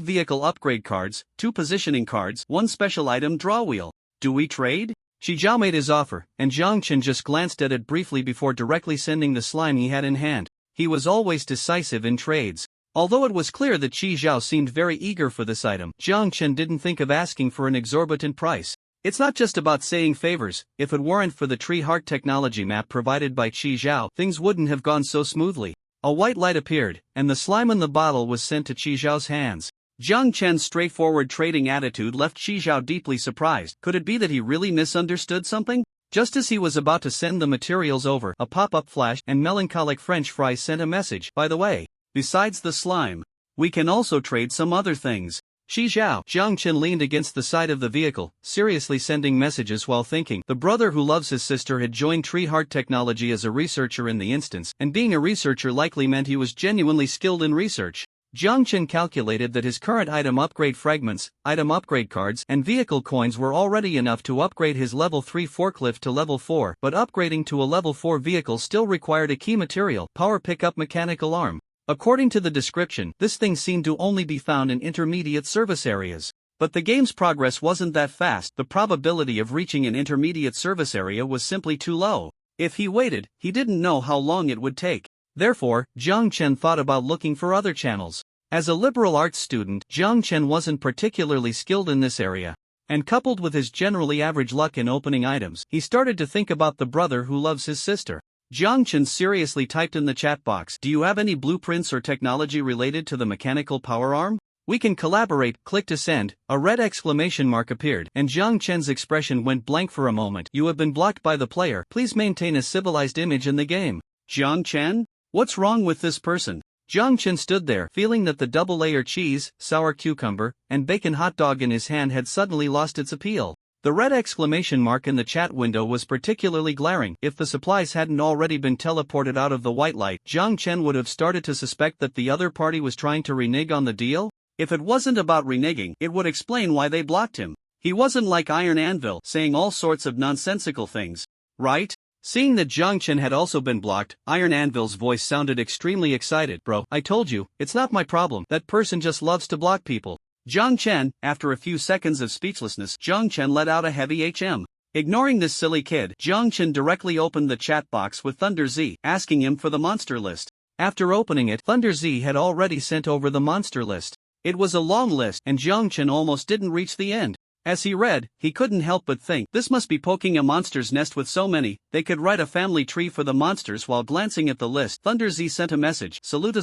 vehicle upgrade cards, 2 positioning cards, 1 special item draw wheel. Do we trade? Qi Zhao made his offer, and Zhang Chen just glanced at it briefly before directly sending the slime he had in hand. He was always decisive in trades. Although it was clear that Qi Zhao seemed very eager for this item, Zhang Chen didn't think of asking for an exorbitant price. It's not just about saying favors. If it weren't for the tree heart technology map provided by Qi Zhao, things wouldn't have gone so smoothly. A white light appeared, and the slime in the bottle was sent to Qi Zhao's hands. Zhang Chen's straightforward trading attitude left Qi Zhao deeply surprised. Could it be that he really misunderstood something? Just as he was about to send the materials over, a pop-up flashed, and melancholic French fry sent a message. By the way, besides the slime, we can also trade some other things. Qi Zhao. Zhang Chen leaned against the side of the vehicle, seriously sending messages while thinking. The brother who loves his sister had joined Tree Heart Technology as a researcher in the instance, and being a researcher likely meant he was genuinely skilled in research. Zhang Chen calculated that his current item upgrade fragments, item upgrade cards, and vehicle coins were already enough to upgrade his level 3 forklift to level 4, but upgrading to a level 4 vehicle still required a key material, power pickup mechanical arm. According to the description, this thing seemed to only be found in intermediate service areas. But the game's progress wasn't that fast. The probability of reaching an intermediate service area was simply too low. If he waited, he didn't know how long it would take. Therefore, Zhang Chen thought about looking for other channels. As a liberal arts student, Zhang Chen wasn't particularly skilled in this area. And coupled with his generally average luck in opening items, he started to think about the brother who loves his sister. Zhang Chen seriously typed in the chat box, "Do you have any blueprints or technology related to the mechanical power arm? We can collaborate." Click to send. A red exclamation mark appeared, and Zhang Chen's expression went blank for a moment. "You have been blocked by the player. Please maintain a civilized image in the game." Zhang Chen? What's wrong with this person? Zhang Chen stood there, feeling that the double-layer cheese, sour cucumber, and bacon hot dog in his hand had suddenly lost its appeal. The red exclamation mark in the chat window was particularly glaring. If the supplies hadn't already been teleported out of the white light, Jiang Chen would have started to suspect that the other party was trying to renege on the deal? If it wasn't about reneging, it would explain why they blocked him. He wasn't like Iron Anvil, saying all sorts of nonsensical things. Right? Seeing that Jiang Chen had also been blocked, Iron Anvil's voice sounded extremely excited. Bro, I told you, it's not my problem. That person just loves to block people. Jiang Chen, after a few seconds of speechlessness, Jiang Chen let out a heavy HM. Ignoring this silly kid, Jiang Chen directly opened the chat box with Thunder Z, asking him for the monster list. After opening it, Thunder Z had already sent over the monster list. It was a long list, and Jiang Chen almost didn't reach the end. As he read, he couldn't help but think, this must be poking a monster's nest with so many, they could write a family tree for the monsters. While glancing at the list, Thunder Z sent a message, salute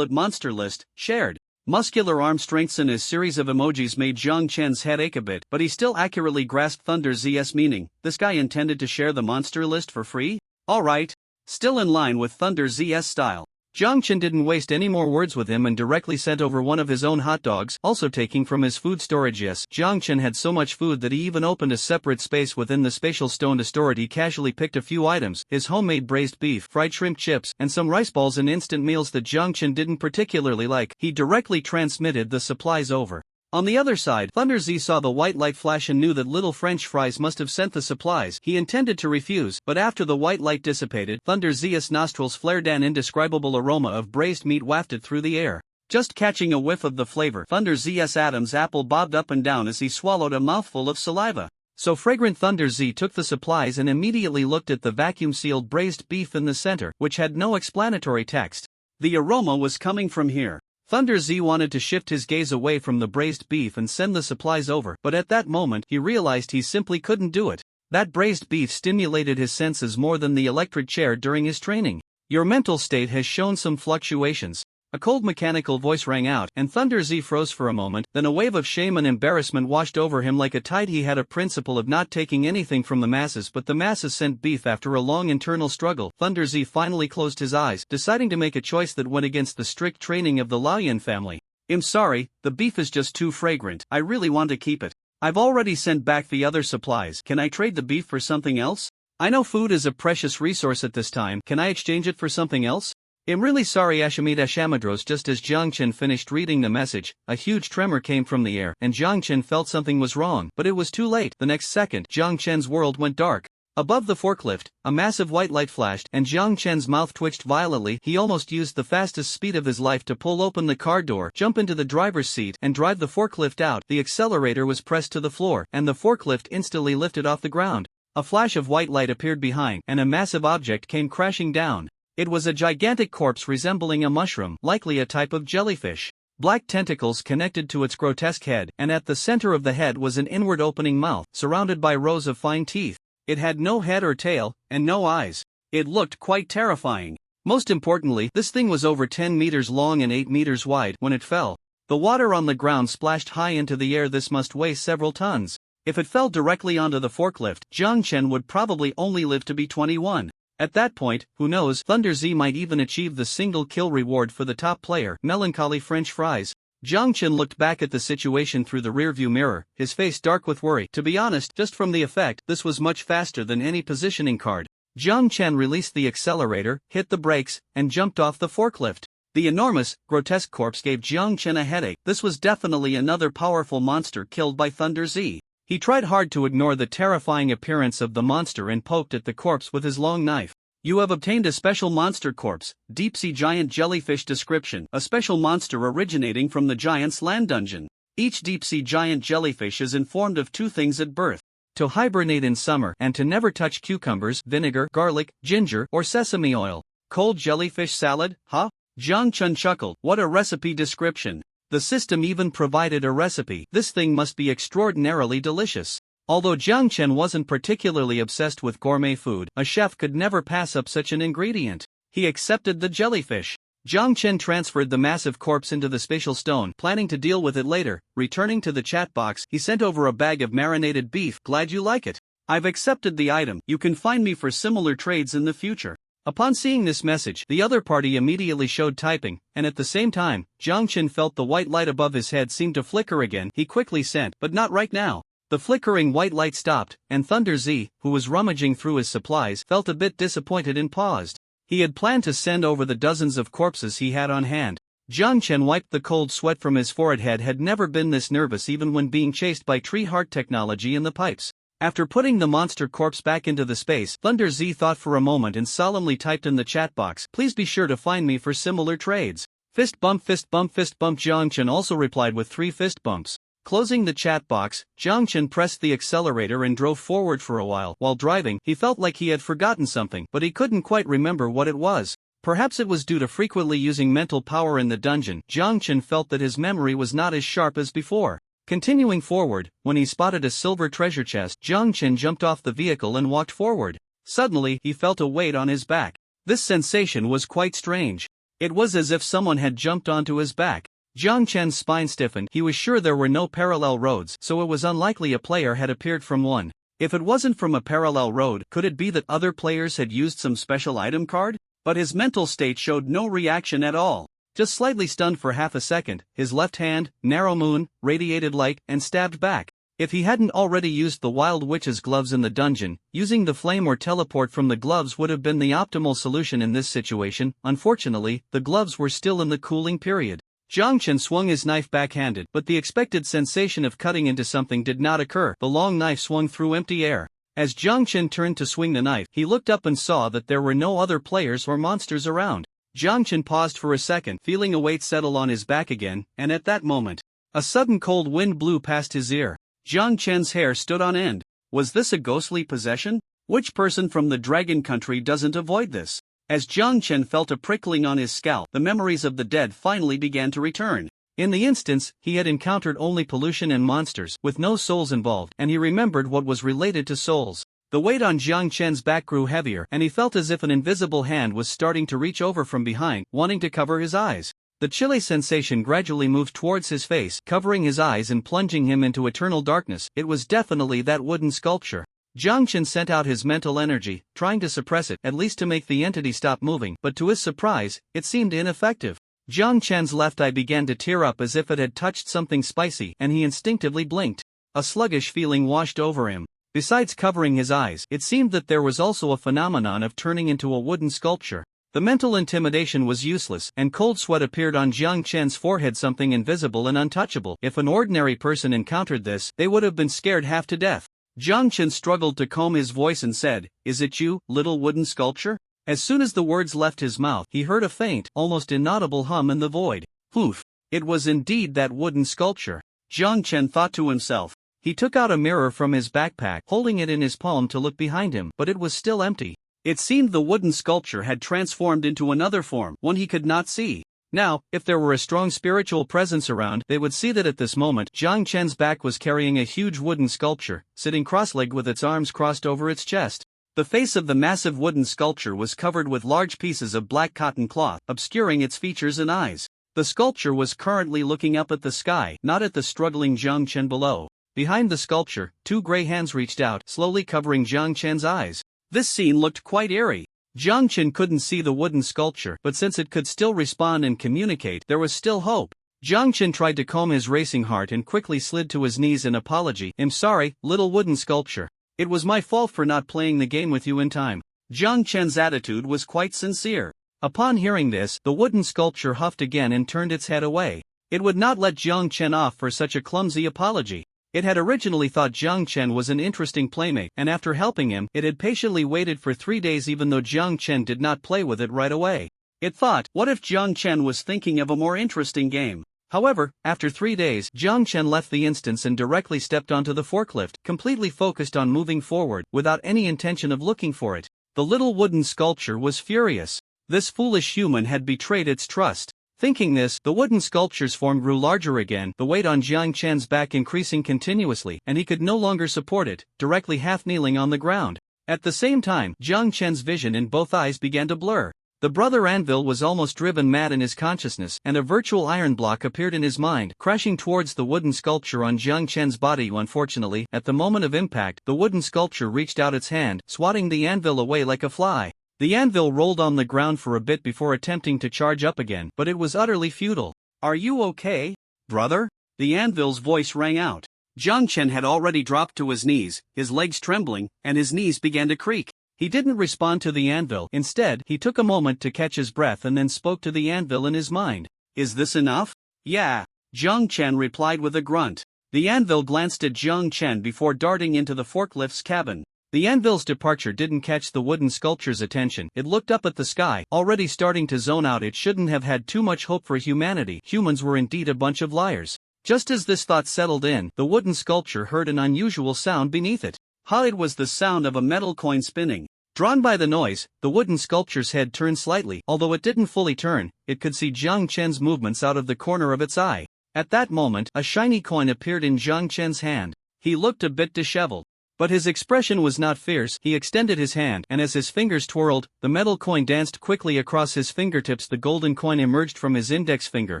monster list, shared. Muscular arm strengths in his series of emojis made Jiang Chen's head ache a bit, but he still accurately grasped Thunder Z's meaning. This guy intended to share the monster list for free? Alright. Still in line with Thunder Z's style, Jiang Chen didn't waste any more words with him and directly sent over one of his own hot dogs, also taking from his food storage. Yes, Jiang Chen had so much food that he even opened a separate space within the spatial stone to store it. He casually picked a few items, his homemade braised beef, fried shrimp chips, and some rice balls and instant meals that Jiang Chen didn't particularly like. He directly transmitted the supplies over. On the other side, Thunder Z saw the white light flash and knew that little French fries must have sent the supplies. He intended to refuse, but after the white light dissipated, Thunder Z's nostrils flared. An indescribable aroma of braised meat wafted through the air. Just catching a whiff of the flavor, Thunder Z's Adam's apple bobbed up and down as he swallowed a mouthful of saliva. So fragrant. Thunder Z took the supplies and immediately looked at the vacuum-sealed braised beef in the center, which had no explanatory text. The aroma was coming from here. Thunder Z wanted to shift his gaze away from the braised beef and send the supplies over, but at that moment he realized he simply couldn't do it. That braised beef stimulated his senses more than the electric chair during his training. Your mental state has shown some fluctuations. A cold mechanical voice rang out, and Thunder Z froze for a moment, then a wave of shame and embarrassment washed over him like a tide. He had a principle of not taking anything from the masses, but the masses sent beef. After a long internal struggle, Thunder Z finally closed his eyes, deciding to make a choice that went against the strict training of the Lion family. I'm sorry, the beef is just too fragrant. I really want to keep it. I've already sent back the other supplies. Can I trade the beef for something else? I know food is a precious resource at this time. Can I exchange it for something else? I'm really sorry. Ashamadros. Just as Jiang Chen finished reading the message, a huge tremor came from the air, and Jiang Chen felt something was wrong, but it was too late. The next second, Jiang Chen's world went dark. Above the forklift, a massive white light flashed, and Jiang Chen's mouth twitched violently. He almost used the fastest speed of his life to pull open the car door, jump into the driver's seat, and drive the forklift out. The accelerator was pressed to the floor, and the forklift instantly lifted off the ground. A flash of white light appeared behind, and a massive object came crashing down. It was a gigantic corpse resembling a mushroom, likely a type of jellyfish. Black tentacles connected to its grotesque head, and at the center of the head was an inward opening mouth, surrounded by rows of fine teeth. It had no head or tail, and no eyes. It looked quite terrifying. Most importantly, this thing was over 10 meters long and 8 meters wide. When it fell, the water on the ground splashed high into the air. This must weigh several tons. If it fell directly onto the forklift, Jiang Chen would probably only live to be 21. At that point, who knows, Thunder Z might even achieve the single kill reward for the top player. Melancholy French fries. Jiang Chen looked back at the situation through the rearview mirror, his face dark with worry. To be honest, just from the effect, this was much faster than any positioning card. Jiang Chen released the accelerator, hit the brakes, and jumped off the forklift. The enormous, grotesque corpse gave Jiang Chen a headache. This was definitely another powerful monster killed by Thunder Z. He tried hard to ignore the terrifying appearance of the monster and poked at the corpse with his long knife. You have obtained a special monster corpse, deep-sea giant jellyfish. Description: a special monster originating from the giant's land dungeon. Each deep-sea giant jellyfish is informed of two things at birth: to hibernate in summer and to never touch cucumbers, vinegar, garlic, ginger, or sesame oil. Cold jellyfish salad, huh? Jiang Chen chuckled. What a recipe description. The system even provided a recipe. This thing must be extraordinarily delicious. Although Jiang Chen wasn't particularly obsessed with gourmet food, a chef could never pass up such an ingredient. He accepted the jellyfish. Jiang Chen transferred the massive corpse into the spatial stone, planning to deal with it later. Returning to the chat box, he sent over a bag of marinated beef. Glad you like it. I've accepted the item. You can find me for similar trades in the future. Upon seeing this message, the other party immediately showed typing, and at the same time, Jiang Chen felt the white light above his head seem to flicker again. He quickly sent, but not right now. The flickering white light stopped, and Thunder Z, who was rummaging through his supplies, felt a bit disappointed and paused. He had planned to send over the dozens of corpses he had on hand. Jiang Chen wiped the cold sweat from his forehead. Had never been this nervous even when being chased by tree heart technology in the pipes. After putting the monster corpse back into the space, Thunder Z thought for a moment and solemnly typed in the chat box, "Please be sure to find me for similar trades." Fist bump, fist bump, fist bump. Jiang Chen also replied with 3 fist bumps. Closing the chat box, Jiang Chen pressed the accelerator and drove forward for a while. While driving, he felt like he had forgotten something, but he couldn't quite remember what it was. Perhaps it was due to frequently using mental power in the dungeon. Jiang Chen felt that his memory was not as sharp as before. Continuing forward, when he spotted a silver treasure chest, Jiang Chen jumped off the vehicle and walked forward. Suddenly, he felt a weight on his back. This sensation was quite strange. It was as if someone had jumped onto his back. Jiang Chen's spine stiffened. He was sure there were no parallel roads, so it was unlikely a player had appeared from one. If it wasn't from a parallel road, could it be that other players had used some special item card? But his mental state showed no reaction at all. Just slightly stunned for half a second, his left hand, narrow moon, radiated light, and stabbed back. If he hadn't already used the Wild Witch's gloves in the dungeon, using the flame or teleport from the gloves would have been the optimal solution in this situation. Unfortunately, the gloves were still in the cooling period. Jiang Chen swung his knife backhanded, but the expected sensation of cutting into something did not occur. The long knife swung through empty air. As Jiang Chen turned to swing the knife, he looked up and saw that there were no other players or monsters around. Jiang Chen paused for a second, feeling a weight settle on his back again, and at that moment, a sudden cold wind blew past his ear. Jiang Chen's hair stood on end. Was this a ghostly possession? Which person from the Dragon Country doesn't avoid this? As Jiang Chen felt a prickling on his scalp, the memories of the dead finally began to return. In the instance, he had encountered only pollution and monsters, with no souls involved, and he remembered what was related to souls. The weight on Jiang Chen's back grew heavier, and he felt as if an invisible hand was starting to reach over from behind, wanting to cover his eyes. The chilly sensation gradually moved towards his face, covering his eyes and plunging him into eternal darkness. It was definitely that wooden sculpture. Jiang Chen sent out his mental energy, trying to suppress it, at least to make the entity stop moving, but to his surprise, it seemed ineffective. Jiang Chen's left eye began to tear up as if it had touched something spicy, and he instinctively blinked. A sluggish feeling washed over him. Besides covering his eyes, it seemed that there was also a phenomenon of turning into a wooden sculpture. The mental intimidation was useless, and cold sweat appeared on Jiang Chen's forehead, something invisible and untouchable. If an ordinary person encountered this, they would have been scared half to death. Jiang Chen struggled to calm his voice and said, "Is it you, little wooden sculpture?" As soon as the words left his mouth, he heard a faint, almost inaudible hum in the void. Poof! It was indeed that wooden sculpture. Jiang Chen thought to himself. He took out a mirror from his backpack, holding it in his palm to look behind him, but it was still empty. It seemed the wooden sculpture had transformed into another form, one he could not see. Now, if there were a strong spiritual presence around, they would see that at this moment, Jiang Chen's back was carrying a huge wooden sculpture, sitting cross-legged with its arms crossed over its chest. The face of the massive wooden sculpture was covered with large pieces of black cotton cloth, obscuring its features and eyes. The sculpture was currently looking up at the sky, not at the struggling Jiang Chen below. Behind the sculpture, 2 gray hands reached out, slowly covering Jiang Chen's eyes. This scene looked quite eerie. Jiang Chen couldn't see the wooden sculpture, but since it could still respond and communicate, there was still hope. Jiang Chen tried to calm his racing heart and quickly slid to his knees in apology. "I'm sorry, little wooden sculpture. It was my fault for not playing the game with you in time." Jiang Chen's attitude was quite sincere. Upon hearing this, the wooden sculpture huffed again and turned its head away. It would not let Jiang Chen off for such a clumsy apology. It had originally thought Jiang Chen was an interesting playmate, and after helping him, it had patiently waited for 3 days even though Jiang Chen did not play with it right away. It thought, what if Jiang Chen was thinking of a more interesting game? However, after 3 days, Jiang Chen left the instance and directly stepped onto the forklift, completely focused on moving forward, without any intention of looking for it. The little wooden sculpture was furious. This foolish human had betrayed its trust. Thinking this, the wooden sculpture's form grew larger again, the weight on Jiang Chen's back increasing continuously, and he could no longer support it, directly half-kneeling on the ground. At the same time, Jiang Chen's vision in both eyes began to blur. The brother Anvil was almost driven mad in his consciousness, and a virtual iron block appeared in his mind, crashing towards the wooden sculpture on Jiang Chen's body. Unfortunately, at the moment of impact, the wooden sculpture reached out its hand, swatting the anvil away like a fly. The anvil rolled on the ground for a bit before attempting to charge up again, but it was utterly futile. "Are you okay, brother?" The anvil's voice rang out. Jiang Chen had already dropped to his knees, his legs trembling, and his knees began to creak. He didn't respond to the anvil. Instead, he took a moment to catch his breath and then spoke to the anvil in his mind. Is this enough? Yeah, Jiang Chen replied with a grunt. The anvil glanced at Jiang Chen before darting into the forklift's cabin. The anvil's departure didn't catch the wooden sculpture's attention. It looked up at the sky, already starting to zone out. It shouldn't have had too much hope for humanity. Humans were indeed a bunch of liars. Just as this thought settled in, the wooden sculpture heard an unusual sound beneath it. It was the sound of a metal coin spinning. Drawn by the noise, the wooden sculpture's head turned slightly. Although it didn't fully turn, it could see Jiang Chen's movements out of the corner of its eye. At that moment, a shiny coin appeared in Jiang Chen's hand. He looked a bit disheveled. But his expression was not fierce. He extended his hand, and as his fingers twirled, the metal coin danced quickly across his fingertips. The golden coin emerged from his index finger,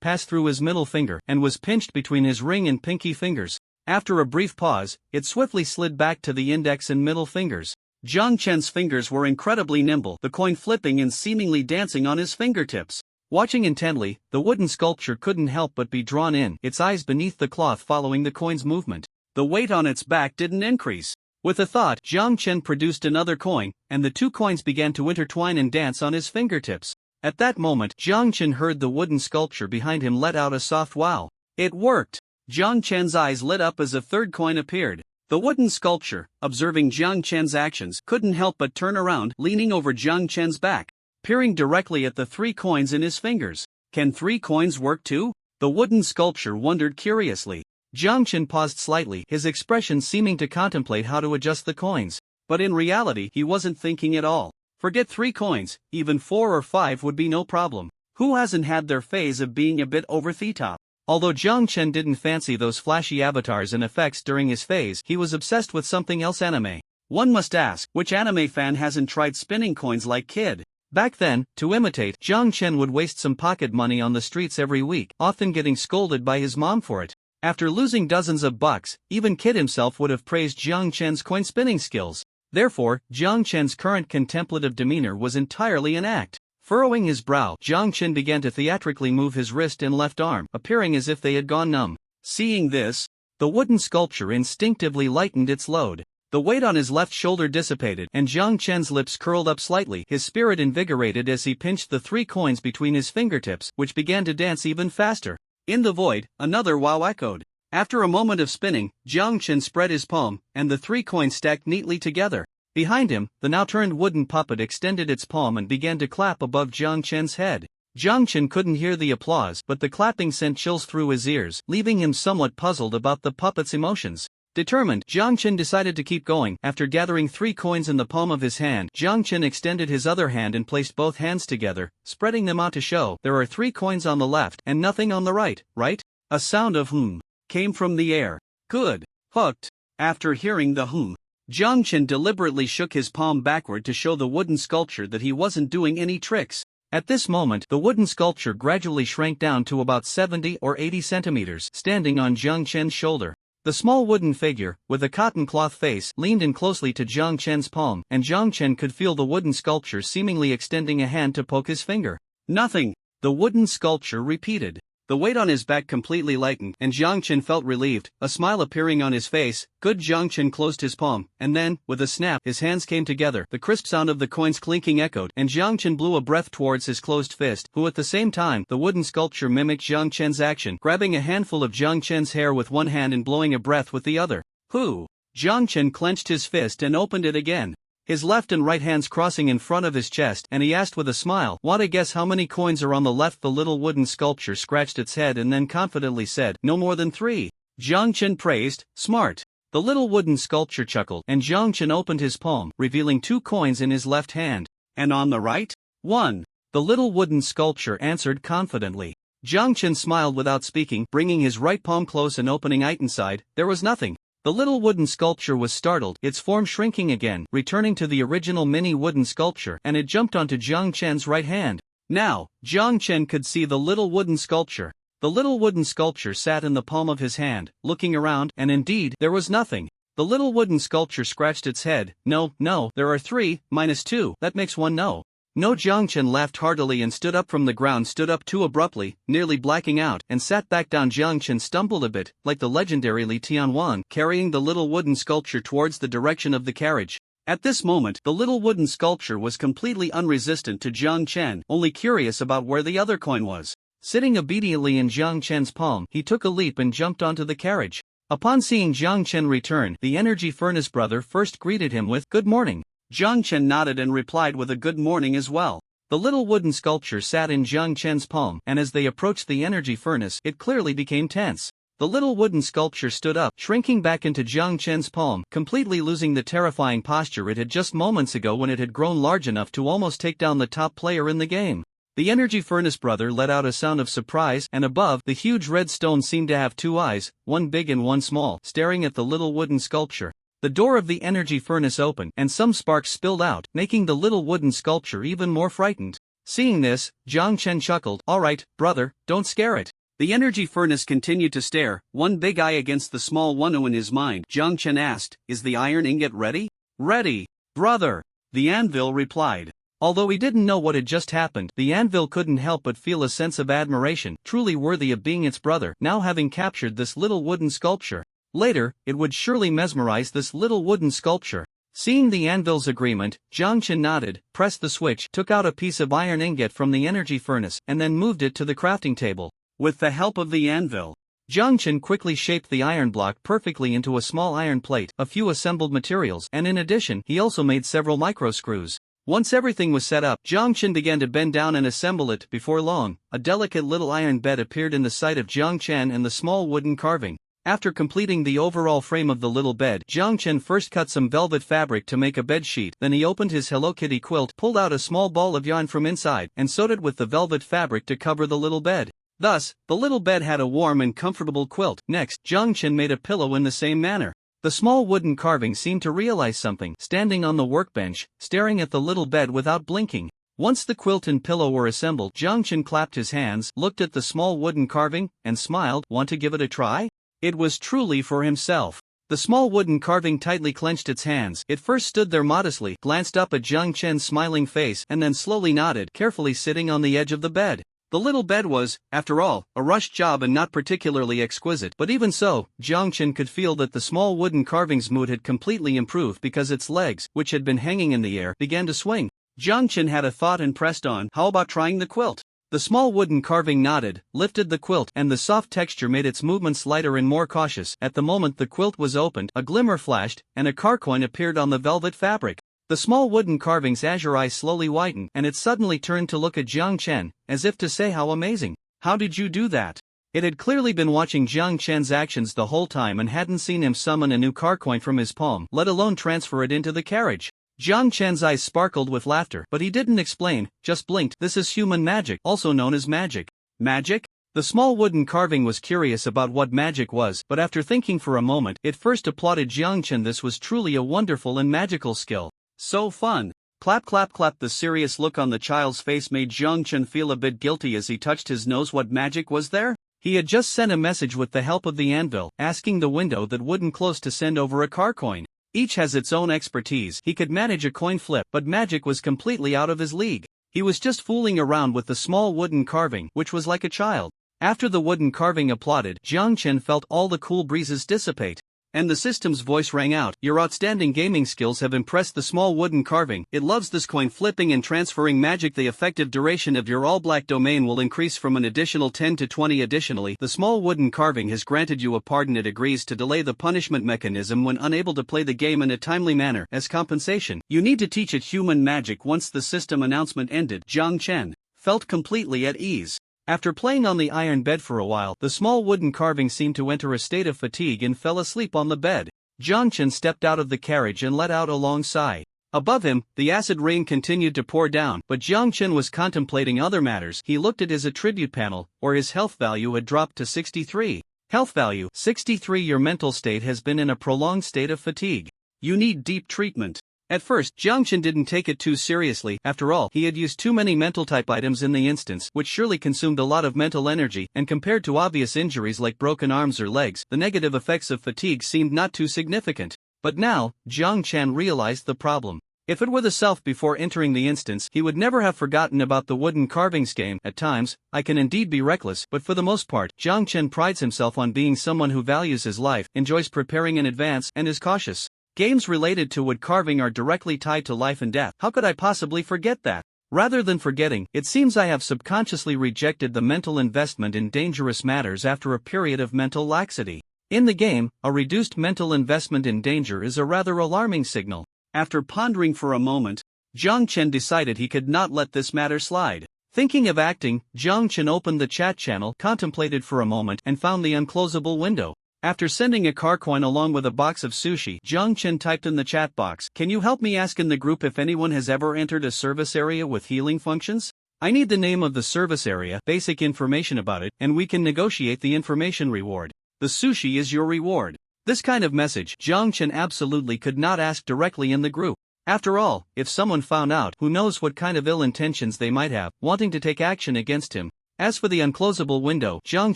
passed through his middle finger, and was pinched between his ring and pinky fingers. After a brief pause, it swiftly slid back to the index and middle fingers. Jiang Chen's fingers were incredibly nimble, the coin flipping and seemingly dancing on his fingertips. Watching intently, the wooden sculpture couldn't help but be drawn in, its eyes beneath the cloth following the coin's movement. The weight on its back didn't increase. With a thought, Jiang Chen produced another coin, and the two coins began to intertwine and dance on his fingertips. At that moment, Jiang Chen heard the wooden sculpture behind him let out a soft wow. It worked! Jiang Chen's eyes lit up as a third coin appeared. The wooden sculpture, observing Jiang Chen's actions, couldn't help but turn around, leaning over Jiang Chen's back, peering directly at the three coins in his fingers. Can three coins work too? The wooden sculpture wondered curiously. Jiang Chen paused slightly, his expression seeming to contemplate how to adjust the coins. But in reality, he wasn't thinking at all. Forget 3 coins, even 4 or 5 would be no problem. Who hasn't had their phase of being a bit over the top? Although Jiang Chen didn't fancy those flashy avatars and effects during his phase, he was obsessed with something else: anime. One must ask, which anime fan hasn't tried spinning coins like Kid? Back then, to imitate, Jiang Chen would waste some pocket money on the streets every week, often getting scolded by his mom for it. After losing dozens of bucks, even Kid himself would have praised Jiang Chen's coin spinning skills. Therefore, Jiang Chen's current contemplative demeanor was entirely an act. Furrowing his brow, Jiang Chen began to theatrically move his wrist and left arm, appearing as if they had gone numb. Seeing this, the wooden sculpture instinctively lightened its load. The weight on his left shoulder dissipated, and Jiang Chen's lips curled up slightly, his spirit invigorated as he pinched the 3 coins between his fingertips, which began to dance even faster. In the void, another wow echoed. After a moment of spinning, Jiang Chen spread his palm, and the 3 coins stacked neatly together. Behind him, the now-turned wooden puppet extended its palm and began to clap above Jiang Chen's head. Jiang Chen couldn't hear the applause, but the clapping sent chills through his ears, leaving him somewhat puzzled about the puppet's emotions. Determined, Jiang Chen decided to keep going. After gathering 3 coins in the palm of his hand, Jiang Chen extended his other hand and placed both hands together, spreading them out to show there are 3 coins on the left and nothing on the right, right? A sound of "hmm" came from the air. Good. Hooked. After hearing the "hmm," Jiang Chen deliberately shook his palm backward to show the wooden sculpture that he wasn't doing any tricks. At this moment, the wooden sculpture gradually shrank down to about 70 or 80 centimeters, standing on Jiang Chen's shoulder. The small wooden figure, with a cotton cloth face, leaned in closely to Jiang Chen's palm, and Jiang Chen could feel the wooden sculpture seemingly extending a hand to poke his finger. Nothing, the wooden sculpture repeated. The weight on his back completely lightened, and Jiang Chen felt relieved, a smile appearing on his face. Good. Jiang Chen closed his palm, and then, with a snap, his hands came together. The crisp sound of the coins clinking echoed, and Jiang Chen blew a breath towards his closed fist, who at the same time, the wooden sculpture mimicked Jiang Chen's action, grabbing a handful of Jiang Chen's hair with one hand and blowing a breath with the other. Who? Jiang Chen clenched his fist and opened it again, his left and right hands crossing in front of his chest, and he asked with a smile, "Want to guess how many coins are on the left?" The little wooden sculpture scratched its head and then confidently said, "No more than 3. Jiang Chen praised, "Smart." The little wooden sculpture chuckled, and Jiang Chen opened his palm, revealing 2 coins in his left hand. "And on the right?" "1. The little wooden sculpture answered confidently. Jiang Chen smiled without speaking, bringing his right palm close and opening it inside. There was nothing. The little wooden sculpture was startled, its form shrinking again, returning to the original mini wooden sculpture, and it jumped onto Jiang Chen's right hand. Now, Jiang Chen could see the little wooden sculpture. The little wooden sculpture sat in the palm of his hand, looking around, and indeed, there was nothing. The little wooden sculpture scratched its head. "No, there are 3, minus 2, that makes 1 no. No, Jiang Chen laughed heartily and stood up from the ground, stood up too abruptly, nearly blacking out, and sat back down. Jiang Chen stumbled a bit, like the legendary Li Tianwan, carrying the little wooden sculpture towards the direction of the carriage. At this moment, the little wooden sculpture was completely unresistant to Jiang Chen, only curious about where the other coin was. Sitting obediently in Jiang Chen's palm, he took a leap and jumped onto the carriage. Upon seeing Jiang Chen return, the energy furnace brother first greeted him with, "Good morning." Jiang Chen nodded and replied with a good morning as well. The little wooden sculpture sat in Jiang Chen's palm, and as they approached the energy furnace, it clearly became tense. The little wooden sculpture stood up, shrinking back into Jiang Chen's palm, completely losing the terrifying posture it had just moments ago when it had grown large enough to almost take down the top player in the game. The energy furnace brother let out a sound of surprise, and above, the huge red stone seemed to have two eyes, one big and one small, staring at the little wooden sculpture. The door of the energy furnace opened, and some sparks spilled out, making the little wooden sculpture even more frightened. Seeing this, Jiang Chen chuckled, "All right, brother, don't scare it." The energy furnace continued to stare, one big eye against the small one. In his mind, Jiang Chen asked, "Is the iron ingot ready?" "Ready, brother," the anvil replied. Although he didn't know what had just happened, the anvil couldn't help but feel a sense of admiration, truly worthy of being its brother, now having captured this little wooden sculpture. Later, it would surely mesmerize this little wooden sculpture. Seeing the anvil's agreement, Jiang Chen nodded, pressed the switch, took out a piece of iron ingot from the energy furnace, and then moved it to the crafting table. With the help of the anvil, Jiang Chen quickly shaped the iron block perfectly into a small iron plate, a few assembled materials, and in addition, he also made several micro screws. Once everything was set up, Jiang Chen began to bend down and assemble it. Before long, a delicate little iron bed appeared in the sight of Jiang Chen and the small wooden carving. After completing the overall frame of the little bed, Jiang Chen first cut some velvet fabric to make a bed sheet, then he opened his Hello Kitty quilt, pulled out a small ball of yarn from inside, and sewed it with the velvet fabric to cover the little bed. Thus, the little bed had a warm and comfortable quilt. Next, Jiang Chen made a pillow in the same manner. The small wooden carving seemed to realize something, standing on the workbench, staring at the little bed without blinking. Once the quilt and pillow were assembled, Jiang Chen clapped his hands, looked at the small wooden carving, and smiled. "Want to give it a try?" It was truly for himself. The small wooden carving tightly clenched its hands. It first stood there modestly, glanced up at Jiang Chen's smiling face, and then slowly nodded, carefully sitting on the edge of the bed. The little bed was, after all, a rushed job and not particularly exquisite, but even so, Jiang Chen could feel that the small wooden carving's mood had completely improved because its legs, which had been hanging in the air, began to swing. Jiang Chen had a thought and pressed on, "How about trying the quilt?" The small wooden carving nodded, lifted the quilt, and the soft texture made its movements lighter and more cautious. At the moment the quilt was opened, a glimmer flashed, and a car coin appeared on the velvet fabric. The small wooden carving's azure eyes slowly widened, and it suddenly turned to look at Jiang Chen, as if to say, "How amazing. How did you do that?" It had clearly been watching Jiang Chen's actions the whole time and hadn't seen him summon a new car coin from his palm, let alone transfer it into the carriage. Jiang Chen's eyes sparkled with laughter, but he didn't explain, just blinked. "This is human magic, also known as magic." Magic? The small wooden carving was curious about what magic was, but after thinking for a moment, it first applauded Jiang Chen. This was truly a wonderful and magical skill. So fun. Clap clap clap. The serious look on the child's face made Jiang Chen feel a bit guilty as he touched his nose. What magic was there? He had just sent a message with the help of the anvil, asking the window that wouldn't close to send over a car coin. Each has its own expertise. He could manage a coin flip, but magic was completely out of his league. He was just fooling around with the small wooden carving, which was like a child. After the wooden carving applauded, Jiang Chen felt all the cool breezes dissipate. And the system's voice rang out, "Your outstanding gaming skills have impressed the small wooden carving. It loves this coin flipping and transferring magic. The effective duration of your all-black domain will increase from an additional 10 to 20. Additionally, the small wooden carving has granted you a pardon. It agrees to delay the punishment mechanism when unable to play the game in a timely manner. As compensation, you need to teach it human magic." Once the system announcement ended, Jiang Chen felt completely at ease. After playing on the iron bed for a while, the small wooden carving seemed to enter a state of fatigue and fell asleep on the bed. Jiang Chen stepped out of the carriage and let out a long sigh. Above him, the acid rain continued to pour down, but Jiang Chen was contemplating other matters. He looked at his attribute panel, where his health value had dropped to 63. Health value, 63. Your mental state has been in a prolonged state of fatigue. You need deep treatment. At first, Jiang Chen didn't take it too seriously. After all, he had used too many mental type items in the instance, which surely consumed a lot of mental energy, and compared to obvious injuries like broken arms or legs, the negative effects of fatigue seemed not too significant. But now, Jiang Chen realized the problem. If it were the self before entering the instance, he would never have forgotten about the wooden carvings game. At times, I can indeed be reckless, but for the most part, Jiang Chen prides himself on being someone who values his life, enjoys preparing in advance, and is cautious. Games related to wood carving are directly tied to life and death. How could I possibly forget that? Rather than forgetting, it seems I have subconsciously rejected the mental investment in dangerous matters after a period of mental laxity. In the game, a reduced mental investment in danger is a rather alarming signal. After pondering for a moment, Jiang Chen decided he could not let this matter slide. Thinking of acting, Jiang Chen opened the chat channel, contemplated for a moment, and found the unclosable window. After sending a car coin along with a box of sushi, Jiang Chen typed in the chat box, "Can you help me ask in the group if anyone has ever entered a service area with healing functions? I need the name of the service area, basic information about it, and we can negotiate the information reward. The sushi is your reward." This kind of message, Jiang Chen absolutely could not ask directly in the group. After all, if someone found out, who knows what kind of ill intentions they might have, wanting to take action against him. As for the unclosable window, Jiang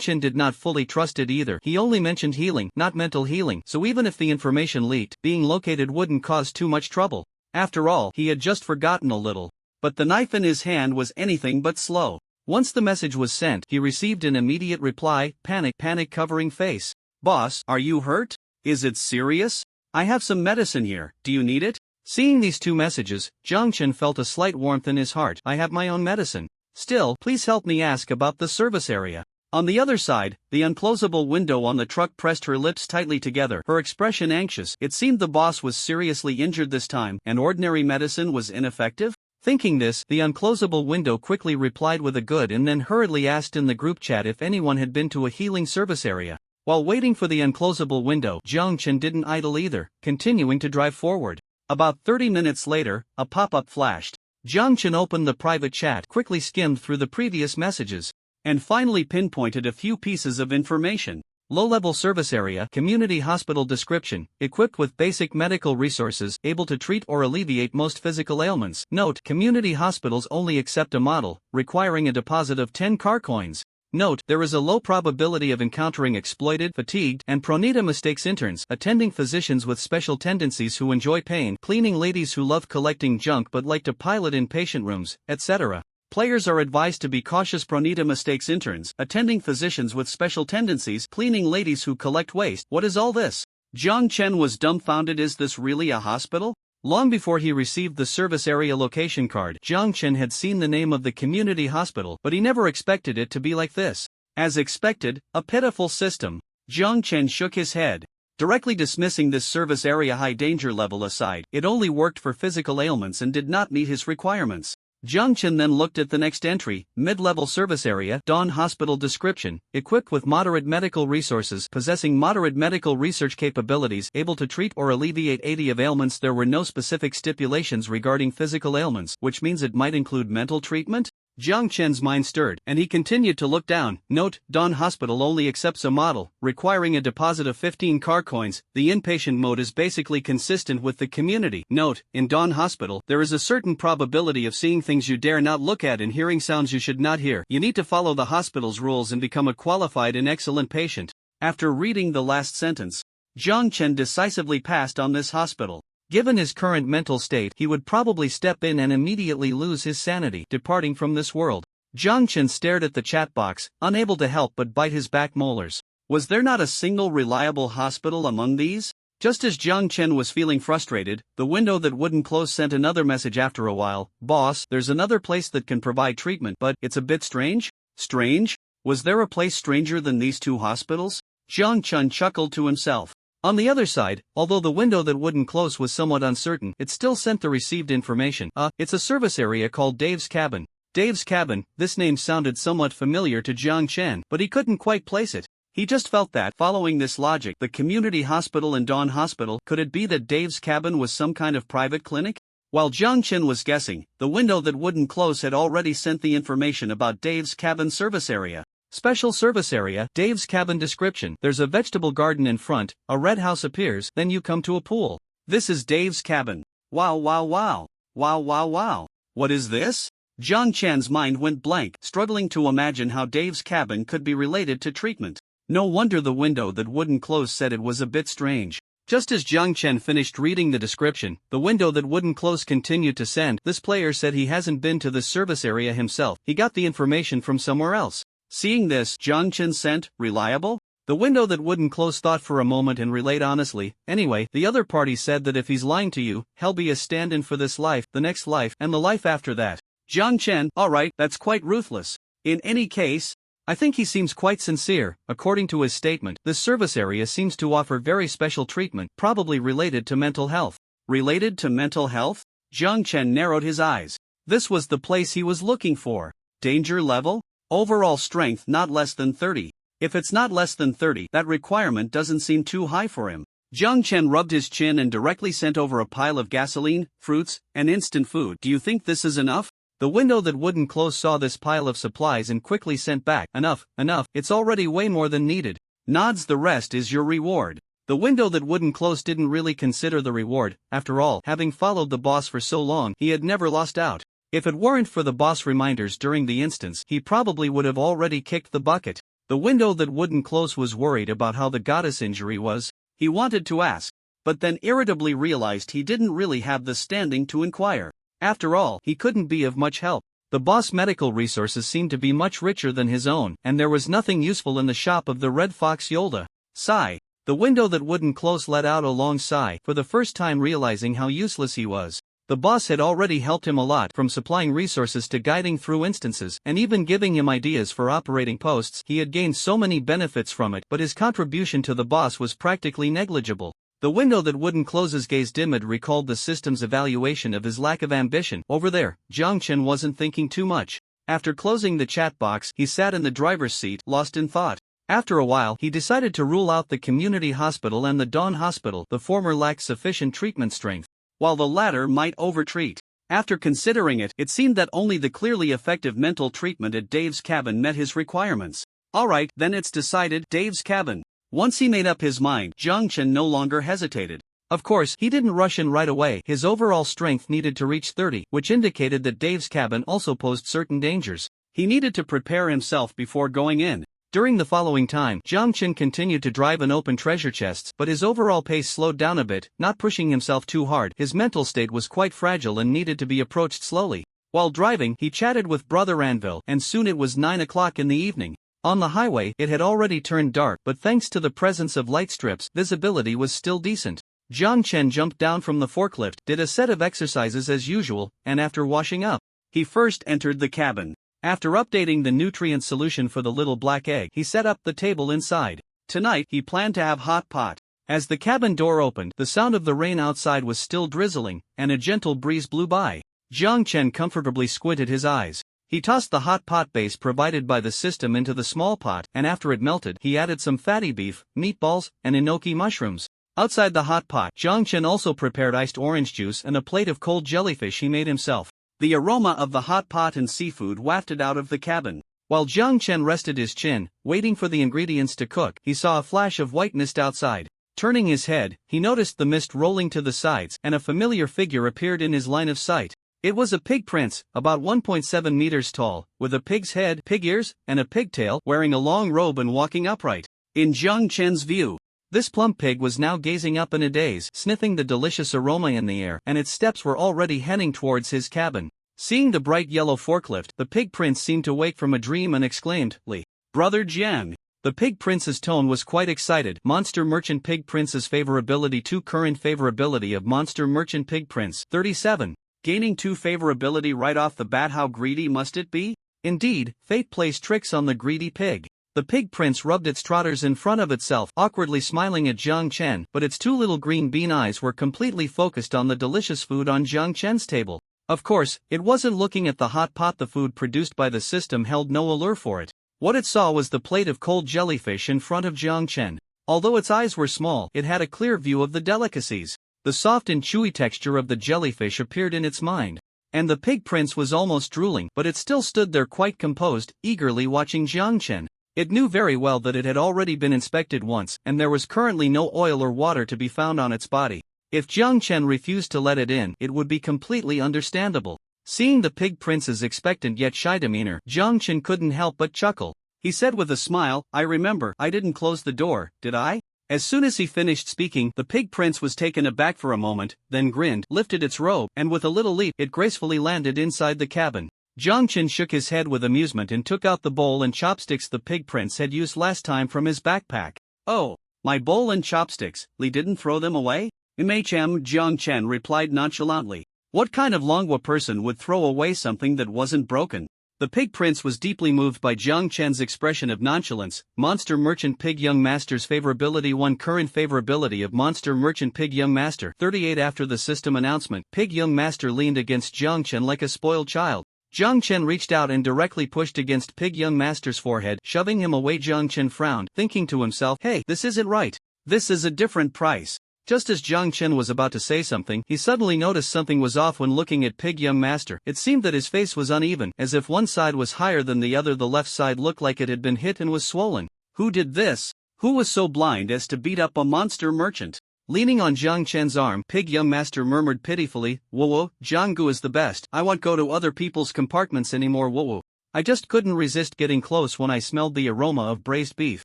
Chen did not fully trust it either. He only mentioned healing, not mental healing, so even if the information leaked, being located wouldn't cause too much trouble. After all, he had just forgotten a little. But the knife in his hand was anything but slow. Once the message was sent, he received an immediate reply, panic covering face. "Boss, are you hurt? Is it serious? I have some medicine here, do you need it?" Seeing these two messages, Jiang Chen felt a slight warmth in his heart. "I have my own medicine. Still, please help me ask about the service area." On the other side, the unclosable window on the truck pressed her lips tightly together, her expression anxious. It seemed the boss was seriously injured this time, and ordinary medicine was ineffective? Thinking this, the unclosable window quickly replied with a good and then hurriedly asked in the group chat if anyone had been to a healing service area. While waiting for the unclosable window, Jiang Chen didn't idle either, continuing to drive forward. About 30 minutes later, a pop-up flashed. Jiang Chen opened the private chat, quickly skimmed through the previous messages, and finally pinpointed a few pieces of information. Low-level service area, community hospital description, equipped with basic medical resources, able to treat or alleviate most physical ailments. Note, community hospitals only accept a model, requiring a deposit of 10 car coins. Note, there is a low probability of encountering exploited, fatigued, and pronita mistakes interns, attending physicians with special tendencies who enjoy pain, cleaning ladies who love collecting junk but like to pilot in patient rooms, etc. Players are advised to be cautious. Pronita mistakes interns, attending physicians with special tendencies, cleaning ladies who collect waste. What is all this? Jiang Chen was dumbfounded. Is this really a hospital? Long before he received the service area location card, Jiang Chen had seen the name of the community hospital, but he never expected it to be like this. As expected, a pitiful system. Jiang Chen shook his head. Directly dismissing this service area high danger level aside, it only worked for physical ailments and did not meet his requirements. Jiang Chen then looked at the next entry, mid-level service area, Dawn Hospital description, equipped with moderate medical resources, possessing moderate medical research capabilities, able to treat or alleviate 80 of ailments. There were no specific stipulations regarding physical ailments, which means it might include mental treatment? Jiang Chen's mind stirred, and he continued to look down. Note, Dawn Hospital only accepts a model, requiring a deposit of 15 car coins. The inpatient mode is basically consistent with the community. Note, in Dawn Hospital, there is a certain probability of seeing things you dare not look at and hearing sounds you should not hear. You need to follow the hospital's rules and become a qualified and excellent patient. After reading the last sentence, Jiang Chen decisively passed on this hospital. Given his current mental state, he would probably step in and immediately lose his sanity, departing from this world. Jiang Chen stared at the chat box, unable to help but bite his back molars. Was there not a single reliable hospital among these? Just as Jiang Chen was feeling frustrated, the window that wouldn't close sent another message after a while. "Boss, there's another place that can provide treatment, but it's a bit strange." Strange? Was there a place stranger than these two hospitals? Jiang Chen chuckled to himself. On the other side, although the window that wouldn't close was somewhat uncertain, it still sent the received information. It's a service area called Dave's Cabin. Dave's Cabin, this name sounded somewhat familiar to Jiang Chen, but he couldn't quite place it. He just felt that, following this logic, the community hospital and Dawn Hospital, could it be that Dave's Cabin was some kind of private clinic? While Jiang Chen was guessing, the window that wouldn't close had already sent the information about Dave's Cabin service area. Special service area, Dave's Cabin description. There's a vegetable garden in front, a red house appears, then you come to a pool. This is Dave's Cabin. Wow wow wow. Wow wow wow. What is this? Jiang Chen's mind went blank, struggling to imagine how Dave's Cabin could be related to treatment. No wonder the window that wouldn't close said it was a bit strange. Just as Jiang Chen finished reading the description, the window that wouldn't close continued to send. This player said he hasn't been to this service area himself, he got the information from somewhere else. Seeing this, Jiang Chen sent, reliable? The window that wouldn't close thought for a moment and relayed honestly. Anyway, the other party said that if he's lying to you, he'll be a stand-in for this life, the next life, and the life after that. Jiang Chen, alright, that's quite ruthless. In any case, I think he seems quite sincere. According to his statement, this service area seems to offer very special treatment, probably related to mental health. Related to mental health? Jiang Chen narrowed his eyes. This was the place he was looking for. Danger level? Overall strength not less than 30. If it's not less than 30, that requirement doesn't seem too high for him. Jiang Chen rubbed his chin and directly sent over a pile of gasoline, fruits, and instant food. Do you think this is enough? The window that wouldn't close saw this pile of supplies and quickly sent back, enough, it's already way more than needed. Nods, the rest is your reward. The window that wouldn't close didn't really consider the reward. After all, having followed the boss for so long, he had never lost out. If it weren't for the boss reminders during the instance, he probably would have already kicked the bucket. The window that wouldn't close was worried about how the goddess injury was. He wanted to ask, but then irritably realized he didn't really have the standing to inquire. After all, he couldn't be of much help. The boss' medical resources seemed to be much richer than his own, and there was nothing useful in the shop of the Red Fox Yolda. Sigh. The window that wouldn't close let out a long sigh, for the first time realizing how useless he was. The boss had already helped him a lot, from supplying resources to guiding through instances, and even giving him ideas for operating posts. He had gained so many benefits from it, but his contribution to the boss was practically negligible. The window that wouldn't close's gaze dimmed recalled the system's evaluation of his lack of ambition. Over there, Jiang Chen wasn't thinking too much. After closing the chat box, he sat in the driver's seat, lost in thought. After a while, he decided to rule out the community hospital and the Dawn Hospital. The former lacked sufficient treatment strength, while the latter might overtreat. After considering it, it seemed that only the clearly effective mental treatment at Dave's cabin met his requirements. Alright, then it's decided, Dave's cabin. Once he made up his mind, Jiang Chen no longer hesitated. Of course, he didn't rush in right away. His overall strength needed to reach 30, which indicated that Dave's cabin also posed certain dangers. He needed to prepare himself before going in. During the following time, Jiang Chen continued to drive and open treasure chests, but his overall pace slowed down a bit, not pushing himself too hard. His mental state was quite fragile and needed to be approached slowly. While driving, he chatted with Brother Anvil, and soon it was 9 o'clock in the evening. On the highway, it had already turned dark, but thanks to the presence of light strips, visibility was still decent. Jiang Chen jumped down from the forklift, did a set of exercises as usual, and after washing up, he first entered the cabin. After updating the nutrient solution for the little black egg, he set up the table inside. Tonight, he planned to have hot pot. As the cabin door opened, the sound of the rain outside was still drizzling, and a gentle breeze blew by. Jiang Chen comfortably squinted his eyes. He tossed the hot pot base provided by the system into the small pot, and after it melted, he added some fatty beef, meatballs, and enoki mushrooms. Outside the hot pot, Jiang Chen also prepared iced orange juice and a plate of cold jellyfish he made himself. The aroma of the hot pot and seafood wafted out of the cabin. While Jiang Chen rested his chin, waiting for the ingredients to cook, he saw a flash of white mist outside. Turning his head, he noticed the mist rolling to the sides, and a familiar figure appeared in his line of sight. It was a pig prince, about 1.7 meters tall, with a pig's head, pig ears, and a pigtail, wearing a long robe and walking upright. In Jiang Chen's view, this plump pig was now gazing up in a daze, sniffing the delicious aroma in the air, and its steps were already heading towards his cabin. Seeing the bright yellow forklift, the pig prince seemed to wake from a dream and exclaimed, "Li, Brother Jian." The pig prince's tone was quite excited. Monster Merchant Pig Prince's favorability to current favorability of Monster Merchant Pig Prince, 37. Gaining 2 favorability right off the bat. How greedy must it be? Indeed, fate plays tricks on the greedy pig. The pig prince rubbed its trotters in front of itself, awkwardly smiling at Jiang Chen, but its 2 little green bean eyes were completely focused on the delicious food on Jiang Chen's table. Of course, it wasn't looking at the hot pot. The food produced by the system held no allure for it. What it saw was the plate of cold jellyfish in front of Jiang Chen. Although its eyes were small, it had a clear view of the delicacies. The soft and chewy texture of the jellyfish appeared in its mind. And the pig prince was almost drooling, but it still stood there quite composed, eagerly watching Jiang Chen. It knew very well that it had already been inspected once, and there was currently no oil or water to be found on its body. If Jiang Chen refused to let it in, it would be completely understandable. Seeing the pig prince's expectant yet shy demeanor, Jiang Chen couldn't help but chuckle. He said with a smile, "I remember, I didn't close the door, did I? As soon as he finished speaking, the pig prince was taken aback for a moment, then grinned, lifted its robe, and with a little leap, it gracefully landed inside the cabin. Jiangchen shook his head with amusement and took out the bowl and chopsticks the pig prince had used last time from his backpack. Oh, my bowl and chopsticks, Li didn't throw them away? MHM, Jiangchen replied nonchalantly. What kind of Manhwa person would throw away something that wasn't broken? The pig prince was deeply moved by Jiang Chen's expression of nonchalance. Monster Merchant Pig Young Master's favorability. 1 Current favorability of Monster Merchant Pig Young Master 38. After the system announcement, Pig Young Master leaned against Jiang Chen like a spoiled child. Jiang Chen reached out and directly pushed against Pig Young Master's forehead, shoving him away. Jiang Chen frowned, thinking to himself, hey, this isn't right. This is a different price. Just as Jiang Chen was about to say something, he suddenly noticed something was off when looking at Pig Young Master. It seemed that his face was uneven, as if one side was higher than the other. The left side looked like it had been hit and was swollen. Who did this? Who was so blind as to beat up a monster merchant? Leaning on Jiang Chen's arm, Pig Young Master murmured pitifully, "Whoa, Jianggu is the best. I won't go to other people's compartments anymore. Whoa. I just couldn't resist getting close when I smelled the aroma of braised beef,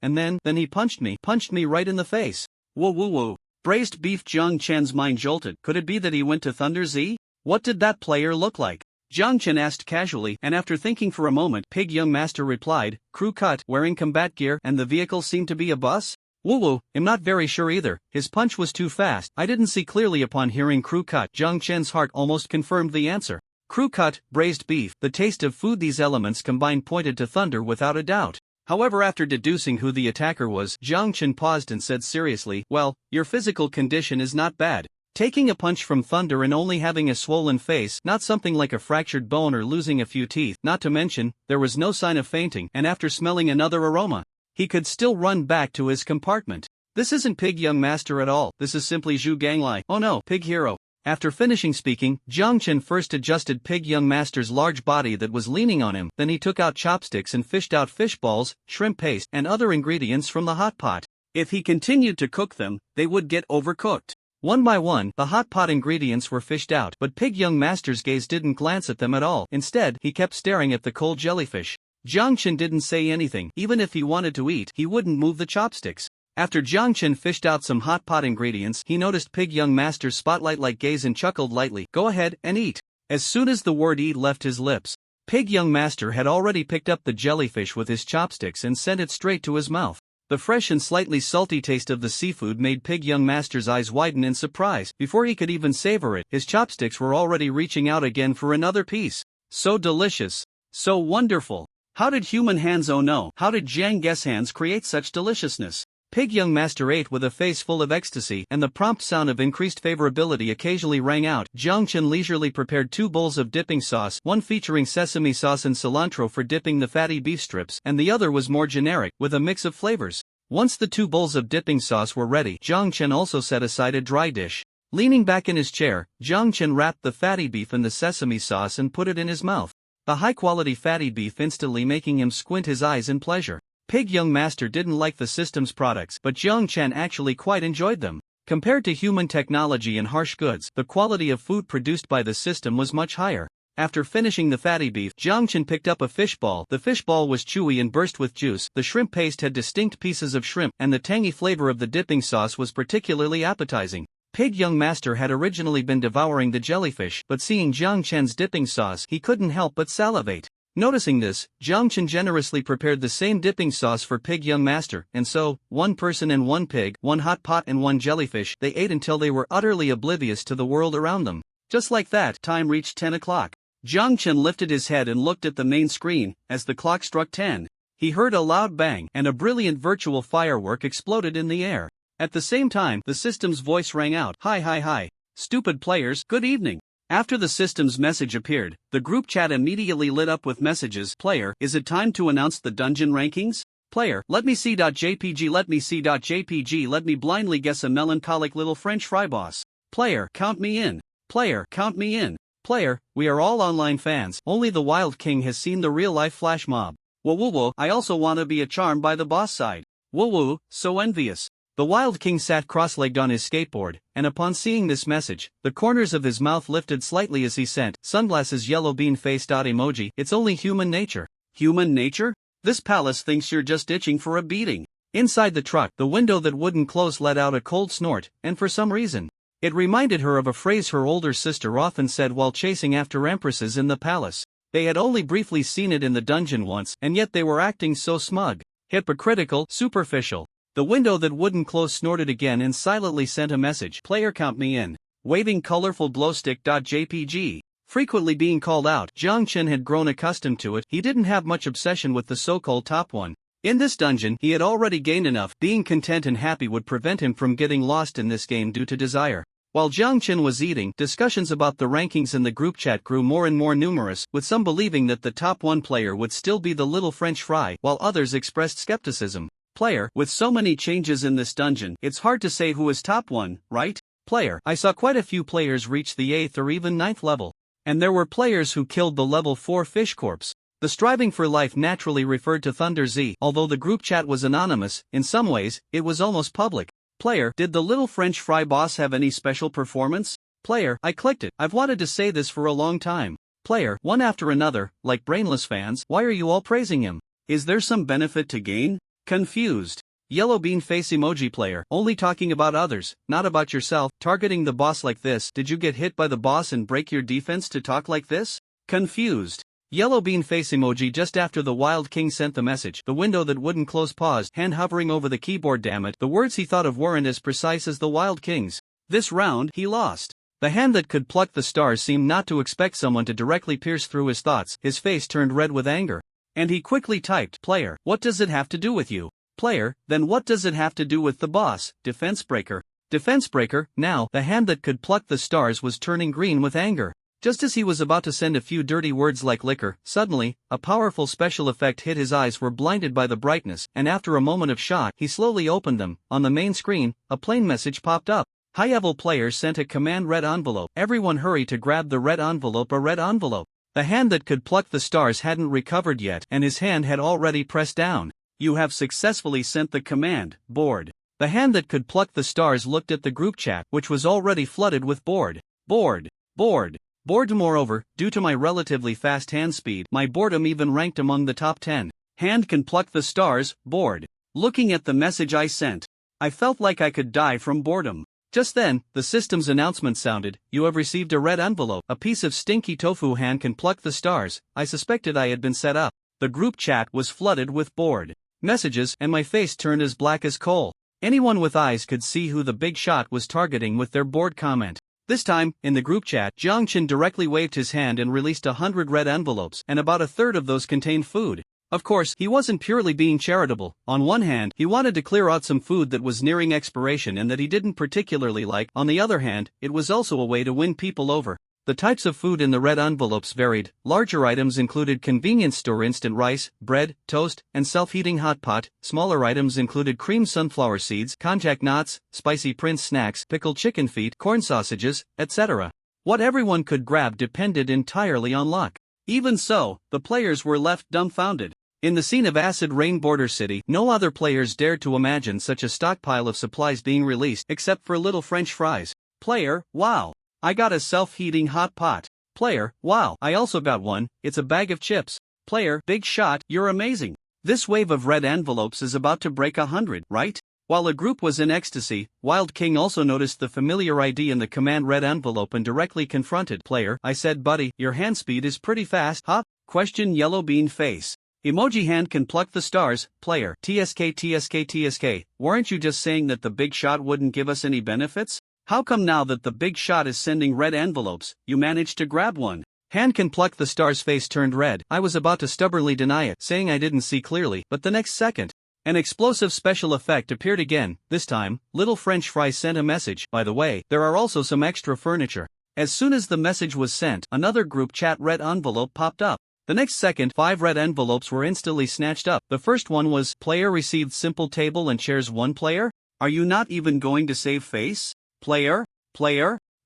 and then he punched me right in the face. Whoa. Braised beef." Jiang Chen's mind jolted. Could it be that he went to Thunder Z? What did that player look like? Jiang Chen asked casually, and after thinking for a moment, Pig Young Master replied, crew cut, wearing combat gear, and the vehicle seemed to be a bus? Woo, I'm not very sure either. His punch was too fast. I didn't see clearly. Upon hearing crew cut, Jiang Chen's heart almost confirmed the answer. Crew cut, braised beef, the taste of food. These elements combined pointed to thunder without a doubt. However, after deducing who the attacker was, Jiang Chen paused and said seriously, well, your physical condition is not bad. Taking a punch from thunder and only having a swollen face, not something like a fractured bone or losing a few teeth, not to mention, there was no sign of fainting, and after smelling another aroma, he could still run back to his compartment. This isn't Pig Young Master at all, this is simply Zhu Ganglai. Oh no, Pig Hero. After finishing speaking, Jiang Chen first adjusted Pig Young Master's large body that was leaning on him, then he took out chopsticks and fished out fish balls, shrimp paste, and other ingredients from the hot pot. If he continued to cook them, they would get overcooked. One by one, the hot pot ingredients were fished out, but Pig Young Master's gaze didn't glance at them at all. Instead, he kept staring at the cold jellyfish. Jiang Chen didn't say anything. Even if he wanted to eat, he wouldn't move the chopsticks. After Jiang Chen fished out some hot pot ingredients, he noticed Pig Young Master's spotlight-like gaze and chuckled lightly. Go ahead and eat. As soon as the word eat left his lips, Pig Young Master had already picked up the jellyfish with his chopsticks and sent it straight to his mouth. The fresh and slightly salty taste of the seafood made Pig Young Master's eyes widen in surprise. Before he could even savor it, his chopsticks were already reaching out again for another piece. So delicious. So wonderful. How did human hands, oh no, how did Jiang Guess hands create such deliciousness? Pig Young Master ate with a face full of ecstasy, and the prompt sound of increased favorability occasionally rang out. Jiang Chen leisurely prepared 2 bowls of dipping sauce, one featuring sesame sauce and cilantro for dipping the fatty beef strips, and the other was more generic, with a mix of flavors. Once the 2 bowls of dipping sauce were ready, Jiang Chen also set aside a dry dish. Leaning back in his chair, Jiang Chen wrapped the fatty beef in the sesame sauce and put it in his mouth. The high-quality fatty beef instantly making him squint his eyes in pleasure. Pig Young Master didn't like the system's products, but Jiang Chen actually quite enjoyed them. Compared to human technology and harsh goods, the quality of food produced by the system was much higher. After finishing the fatty beef, Jiang Chen picked up a fish ball. The fish ball was chewy and burst with juice, the shrimp paste had distinct pieces of shrimp, and the tangy flavor of the dipping sauce was particularly appetizing. Pig Young Master had originally been devouring the jellyfish, but seeing Jiang Chen's dipping sauce, he couldn't help but salivate. Noticing this, Jiang Chen generously prepared the same dipping sauce for Pig Young Master, and so, 1 person and 1 pig, 1 hot pot and 1 jellyfish, they ate until they were utterly oblivious to the world around them. Just like that, time reached 10 o'clock. Jiang Chen lifted his head and looked at the main screen. As the clock struck 10, he heard a loud bang, and a brilliant virtual firework exploded in the air. At the same time, the system's voice rang out, Hi. Stupid players, good evening. After the system's message appeared, the group chat immediately lit up with messages. Player, is it time to announce the dungeon rankings? Player, let me see.jpg, let me see.jpg, let me blindly guess a melancholic little French fry boss. Player, count me in. Player, count me in. Player, we are all online fans, only the Wild King has seen the real-life flash mob. Whoa, I also wanna be a charm by the boss side. Whoa, so envious. The Wild King sat cross-legged on his skateboard, and upon seeing this message, the corners of his mouth lifted slightly as he sent, sunglasses yellow bean face. Emoji, it's only human nature. Human nature? This palace thinks you're just itching for a beating. Inside the truck, the window that wouldn't close let out a cold snort, and for some reason, it reminded her of a phrase her older sister often said while chasing after empresses in the palace. They had only briefly seen it in the dungeon once, and yet they were acting so smug, hypocritical, superficial. The window that wouldn't close snorted again and silently sent a message. Player, count me in. Waving colorful glowstick.jpg. Frequently being called out, Jiang Chen had grown accustomed to it. He didn't have much obsession with the so-called top one. In this dungeon, he had already gained enough. Being content and happy would prevent him from getting lost in this game due to desire. While Jiang Chen was eating, discussions about the rankings in the group chat grew more and more numerous, with some believing that the top one player would still be the little French fry, while others expressed skepticism. Player, with so many changes in this dungeon, it's hard to say who is top one, right? Player, I saw quite a few players reach the 8th or even 9th level. And there were players who killed the level 4 fish corpse. The striving for life naturally referred to Thunder Z. Although the group chat was anonymous, in some ways, it was almost public. Player, did the little French fry boss have any special performance? Player, I clicked it. I've wanted to say this for a long time. Player, one after another, like brainless fans, why are you all praising him? Is there some benefit to gain? Confused. Yellow bean face emoji. Player, only talking about others, not about yourself, targeting the boss like this. Did you get hit by the boss and break your defense to talk like this? Confused. Yellow bean face emoji. Just after the Wild King sent the message, the window that wouldn't close paused, hand hovering over the keyboard. Damn it, the words he thought of weren't as precise as the Wild King's. This round, he lost. The hand that could pluck the stars seemed not to expect someone to directly pierce through his thoughts. His face turned red with anger. And he quickly typed, Player, what does it have to do with you? Player, then what does it have to do with the boss? Defense breaker. Defense breaker. Now, the hand that could pluck the stars was turning green with anger. Just as he was about to send a few dirty words like liquor, suddenly, a powerful special effect hit. His eyes were blinded by the brightness, and after a moment of shock, he slowly opened them. On the main screen, a plain message popped up. High-level player sent a command. Red envelope. Everyone hurry to grab the red envelope. A red envelope. The hand that could pluck the stars hadn't recovered yet, and his hand had already pressed down. You have successfully sent the command, bored. The hand that could pluck the stars looked at the group chat, which was already flooded with bored. Bored. Bored. Bored. Moreover, due to my relatively fast hand speed, my boredom even ranked among the top 10. Hand can pluck the stars, bored. Looking at the message I sent, I felt like I could die from boredom. Just then, the system's announcement sounded, you have received a red envelope. A piece of stinky tofu. Hand can pluck the stars. I suspected I had been set up. The group chat was flooded with bored messages, and my face turned as black as coal. Anyone with eyes could see who the big shot was targeting with their bored comment. This time, in the group chat, Jiang Chen directly waved his hand and released 100 red envelopes, and about a third of those contained food. Of course, he wasn't purely being charitable. On one hand, he wanted to clear out some food that was nearing expiration and that he didn't particularly like. On the other hand, it was also a way to win people over. The types of food in the red envelopes varied. Larger items included convenience store instant rice, bread, toast, and self-heating hot pot. Smaller items included creamed sunflower seeds, konjac nuts, spicy Prince snacks, pickled chicken feet, corn sausages, etc. What everyone could grab depended entirely on luck. Even so, the players were left dumbfounded. In the scene of Acid Rain Border City, no other players dared to imagine such a stockpile of supplies being released except for little French fries. Player, wow. I got a self-heating hot pot. Player, wow, I also got one. It's a bag of chips. Player, big shot, you're amazing. This wave of red envelopes is about to break 100, right? While the group was in ecstasy, Wild King also noticed the familiar ID in the command red envelope and directly confronted. Player, I said, buddy, your hand speed is pretty fast, huh? Question. Yellow bean face emoji. Hand can pluck the stars. Player, TSK. Weren't you just saying that the big shot wouldn't give us any benefits? How come now that the big shot is sending red envelopes, you managed to grab one? Hand can pluck the stars. Face turned red. I was about to stubbornly deny it, saying I didn't see clearly, but the next second, an explosive special effect appeared again. This time, little French fry sent a message. By the way, there are also some extra furniture. As soon as the message was sent, another group chat red envelope popped up. The next second, 5 red envelopes were instantly snatched up. The first one was, player received simple table and chairs 1. Player? Are you not even going to save face? Player?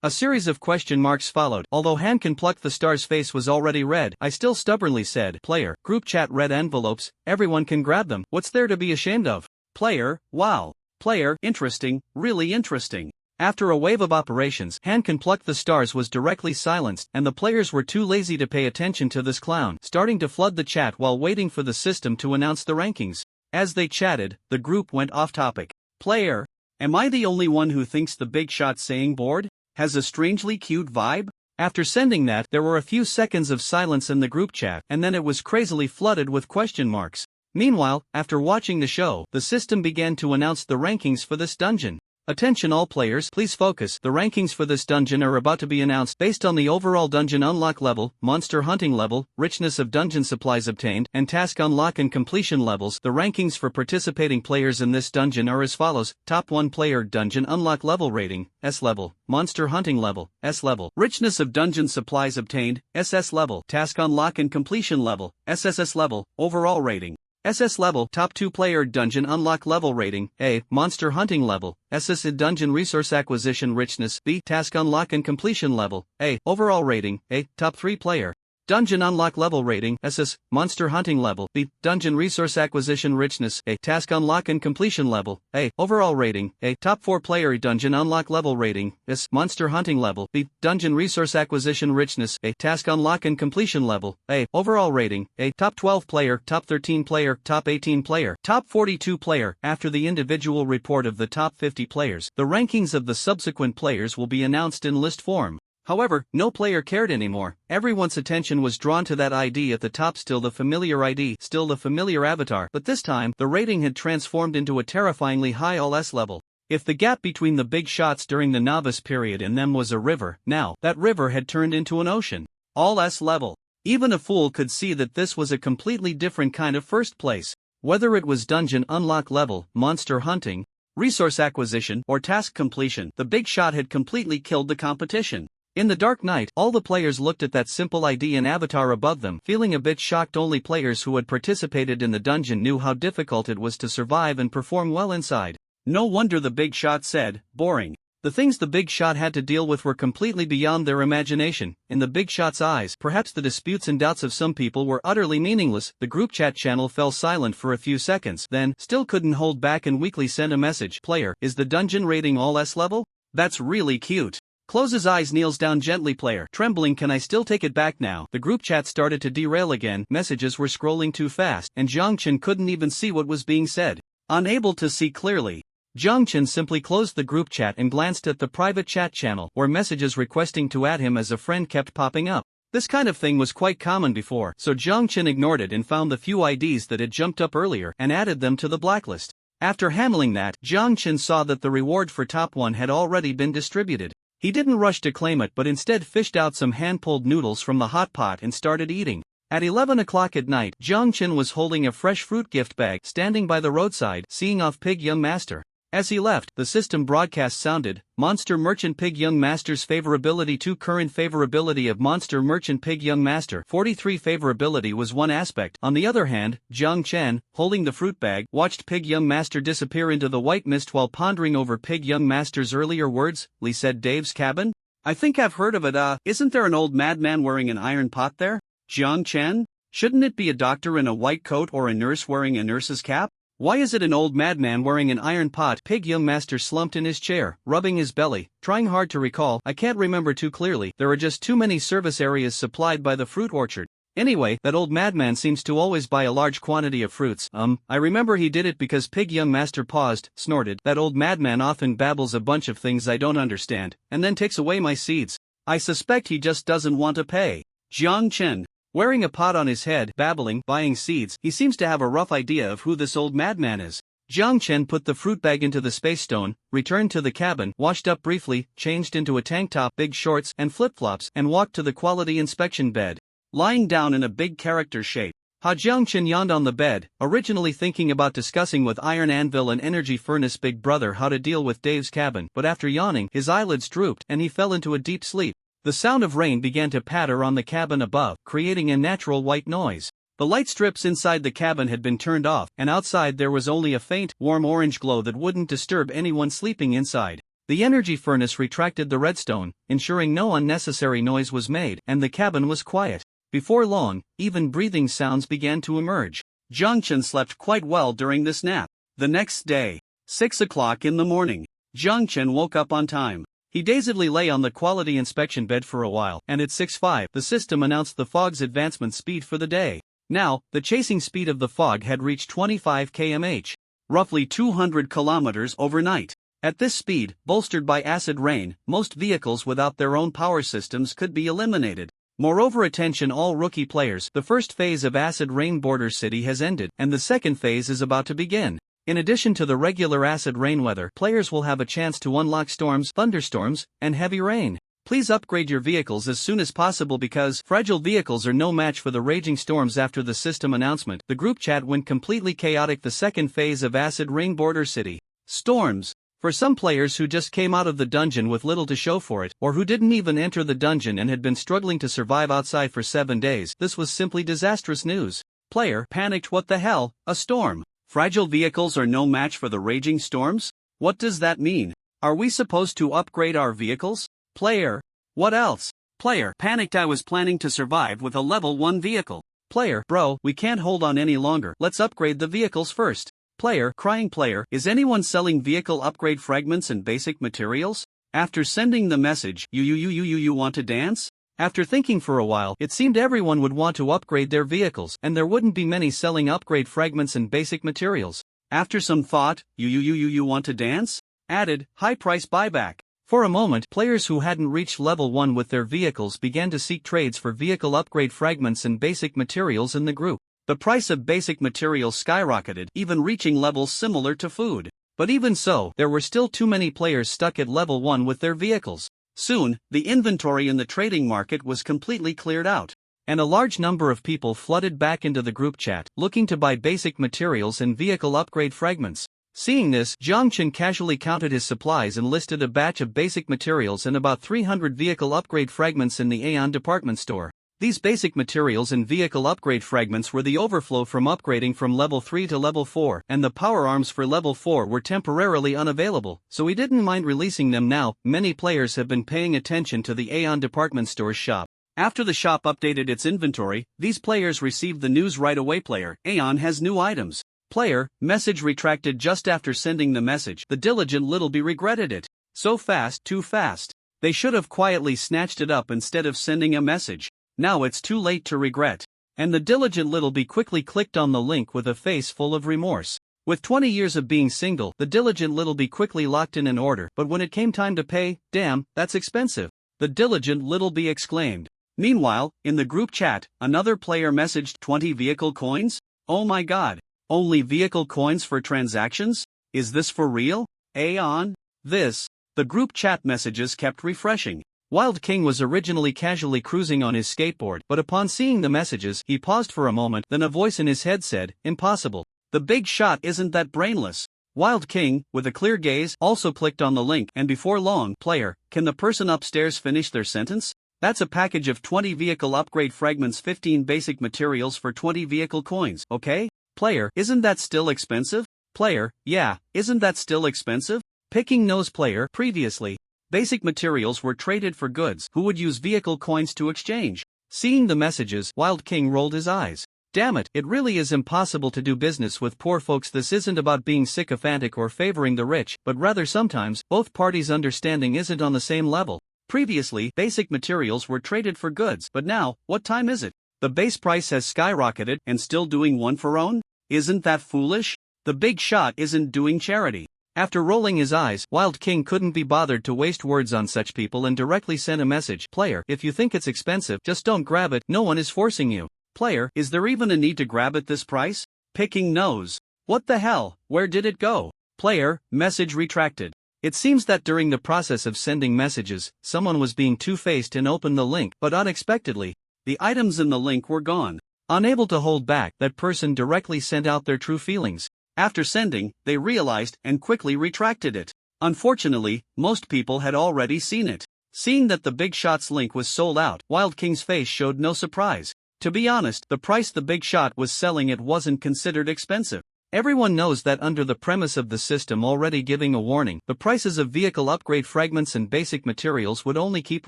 A series of question marks followed. Although Hand can pluck the star's face was already red, I still stubbornly said, Player, group chat red envelopes, everyone can grab them, what's there to be ashamed of? Player, wow. Player, interesting, really interesting. After a wave of operations, Hand can pluck the stars was directly silenced, and the players were too lazy to pay attention to this clown, starting to flood the chat while waiting for the system to announce the rankings. As they chatted, the group went off topic. Player, am I the only one who thinks the big shot saying board has a strangely cute vibe? After sending that, there were a few seconds of silence in the group chat, and then it was crazily flooded with question marks. Meanwhile, after watching the show, the system began to announce the rankings for this dungeon. Attention all players, please focus. The rankings for this dungeon are about to be announced based on the overall dungeon unlock level, monster hunting level, richness of dungeon supplies obtained, and task unlock and completion levels. The rankings for participating players in this dungeon are as follows. Top 1 player dungeon unlock level rating, S level, monster hunting level, S level, richness of dungeon supplies obtained, SS level, task unlock and completion level, SSS level, overall rating, SS level. Top 2 player dungeon unlock level rating, A, monster hunting level, SS dungeon resource acquisition richness, B, task unlock and completion level, A, overall rating, A. Top 3 player dungeon unlock level rating, SS, monster hunting level, B, dungeon resource acquisition richness, A, task unlock and completion level, A, overall rating, A. Top 4 player dungeon unlock level rating, S, monster hunting level, B, dungeon resource acquisition richness, A, task unlock and completion level, A, overall rating, A. Top 12 player, top 13 player, top 18 player, top 42 player. After the individual report of the top 50 players, the rankings of the subsequent players will be announced in list form. However, no player cared anymore. Everyone's attention was drawn to that ID at the top, still the familiar ID, still the familiar avatar, but this time, the rating had transformed into a terrifyingly high all S level. If the gap between the big shots during the novice period and them was a river, now, that river had turned into an ocean. All S level. Even a fool could see that this was a completely different kind of first place. Whether it was dungeon unlock level, monster hunting, resource acquisition, or task completion, the big shot had completely killed the competition. In the dark night, all the players looked at that simple ID and avatar above them, feeling a bit shocked. Only players who had participated in the dungeon knew how difficult it was to survive and perform well inside. No wonder the big shot said, boring. The things the big shot had to deal with were completely beyond their imagination. In the big shot's eyes, perhaps the disputes and doubts of some people were utterly meaningless. The group chat channel fell silent for a few seconds, then, still couldn't hold back and weakly sent a message. Player, is the dungeon rating all S level? That's really cute. Closes eyes, kneels down gently. Player, trembling, can I still take it back now? The group chat started to derail again. Messages were scrolling too fast, and Zhangchen couldn't even see what was being said. Unable to see clearly, Zhangchen simply closed the group chat and glanced at the private chat channel, where messages requesting to add him as a friend kept popping up. This kind of thing was quite common before, so Zhangchen ignored it and found the few IDs that had jumped up earlier and added them to the blacklist. After handling that, Zhangchen saw that the reward for top 1 had already been distributed. He didn't rush to claim it but instead fished out some hand-pulled noodles from the hot pot and started eating. At 11 o'clock at night, Zhangchen was holding a fresh fruit gift bag, standing by the roadside, seeing off Pig Young Master. As he left, the system broadcast sounded, Monster Merchant Pig Young Master's favorability 2. Current favorability of Monster Merchant Pig Young Master 43. Favorability was one aspect. On the other hand, Zhang Chen, holding the fruit bag, watched Pig Young Master disappear into the white mist while pondering over Pig Young Master's earlier words. Lee said Dave's cabin? I think I've heard of it. Isn't there an old madman wearing an iron pot there? Zhang Chen? Shouldn't it be a doctor in a white coat or a nurse wearing a nurse's cap? Why is it an old madman wearing an iron pot? Pig Young Master slumped in his chair, rubbing his belly, trying hard to recall. I can't remember too clearly. There are just too many service areas supplied by the fruit orchard. Anyway, that old madman seems to always buy a large quantity of fruits. I remember he did it because Pig Young Master paused, snorted. That old madman often babbles a bunch of things I don't understand, and then takes away my seeds. I suspect he just doesn't want to pay. Jiang Chen. Wearing a pot on his head, babbling, buying seeds, he seems to have a rough idea of who this old madman is. Jiang Chen put the fruit bag into the space stone, returned to the cabin, washed up briefly, changed into a tank top, big shorts, and flip-flops, and walked to the quality inspection bed. Lying down in a big character shape, Jiang Chen yawned on the bed, originally thinking about discussing with Iron Anvil and Energy Furnace Big Brother how to deal with Dave's cabin, but after yawning, his eyelids drooped and he fell into a deep sleep. The sound of rain began to patter on the cabin above, creating a natural white noise. The light strips inside the cabin had been turned off, and outside there was only a faint, warm orange glow that wouldn't disturb anyone sleeping inside. The energy furnace retracted the redstone, ensuring no unnecessary noise was made, and the cabin was quiet. Before long, even breathing sounds began to emerge. Zhangchen slept quite well during this nap. The next day, 6 o'clock in the morning, Zhangchen woke up on time. He dazedly lay on the quality inspection bed for a while, and at 6:05, the system announced the fog's advancement speed for the day. Now, the chasing speed of the fog had reached 25 km/h, roughly 200 kilometers overnight. At this speed, bolstered by acid rain, most vehicles without their own power systems could be eliminated. Moreover, attention all rookie players, the first phase of acid rain border city has ended, and the second phase is about to begin. In addition to the regular acid rain weather, players will have a chance to unlock storms, thunderstorms, and heavy rain. Please upgrade your vehicles as soon as possible because fragile vehicles are no match for the raging storms. After the system announcement, the group chat went completely chaotic. The second phase of acid rain border city. Storms. For some players who just came out of the dungeon with little to show for it, or who didn't even enter the dungeon and had been struggling to survive outside for 7 days, this was simply disastrous news. Player panicked. What the hell, a storm? Fragile vehicles are no match for the raging storms? What does that mean? Are we supposed to upgrade our vehicles? Player. What else? Player panicked. I was planning to survive with a level 1 vehicle. Player. Bro, we can't hold on any longer. Let's upgrade the vehicles first. Player crying. Player, is anyone selling vehicle upgrade fragments and basic materials? After sending the message, you want to dance? After thinking for a while, it seemed everyone would want to upgrade their vehicles, and there wouldn't be many selling upgrade fragments and basic materials. After some thought, you want to dance? Added, high price buyback. For a moment, players who hadn't reached level 1 with their vehicles began to seek trades for vehicle upgrade fragments and basic materials in the group. The price of basic materials skyrocketed, even reaching levels similar to food. But even so, there were still too many players stuck at level 1 with their vehicles. Soon, the inventory in the trading market was completely cleared out, and a large number of people flooded back into the group chat, looking to buy basic materials and vehicle upgrade fragments. Seeing this, Zhangchen casually counted his supplies and listed a batch of basic materials and about 300 vehicle upgrade fragments in the Aeon department store. These basic materials and vehicle upgrade fragments were the overflow from upgrading from level 3 to level 4, and the power arms for level 4 were temporarily unavailable, so he didn't mind releasing them now. Many players have been paying attention to the Aeon department store's shop. After the shop updated its inventory, these players received the news right away. Player, Aeon has new items. Player, message retracted just after sending the message. The diligent Littleby regretted it. So fast, too fast. They should have quietly snatched it up instead of sending a message. Now it's too late to regret. And the diligent Littleby quickly clicked on the link with a face full of remorse. With 20 years of being single, the diligent Littleby quickly locked in an order, but when it came time to pay, damn, that's expensive. The diligent Littleby exclaimed. Meanwhile, in the group chat, another player messaged 20 vehicle coins? Oh my god. Only vehicle coins for transactions? Is this for real? Aeon? This. The group chat messages kept refreshing. Wild King was originally casually cruising on his skateboard, but upon seeing the messages, he paused for a moment, then a voice in his head said, impossible. The big shot isn't that brainless. Wild King, with a clear gaze, also clicked on the link, and before long, player, can the person upstairs finish their sentence? That's a package of 20 vehicle upgrade fragments, 15 basic materials for 20 vehicle coins, okay? Player, isn't that still expensive? Player, yeah, isn't that still expensive? Picking nose. Player, previously, basic materials were traded for goods. Who would use vehicle coins to exchange? Seeing the messages, Wild King rolled his eyes. Damn it, it really is impossible to do business with poor folks. This isn't about being sycophantic or favoring the rich, but rather sometimes, both parties' understanding isn't on the same level. Previously, basic materials were traded for goods, but now, what time is it? The base price has skyrocketed, and still doing one for own? Isn't that foolish? The big shot isn't doing charity. After rolling his eyes, Wild King couldn't be bothered to waste words on such people and directly sent a message. Player, if you think it's expensive, just don't grab it, no one is forcing you. Player, is there even a need to grab at this price? Picking nose. What the hell, where did it go? Player, message retracted. It seems that during the process of sending messages, someone was being two-faced and opened the link, but unexpectedly, the items in the link were gone. Unable to hold back, that person directly sent out their true feelings. After sending, they realized and quickly retracted it. Unfortunately, most people had already seen it. Seeing that the Big Shot's link was sold out, Wild King's face showed no surprise. To be honest, the price the Big Shot was selling it wasn't considered expensive. Everyone knows that under the premise of the system already giving a warning, the prices of vehicle upgrade fragments and basic materials would only keep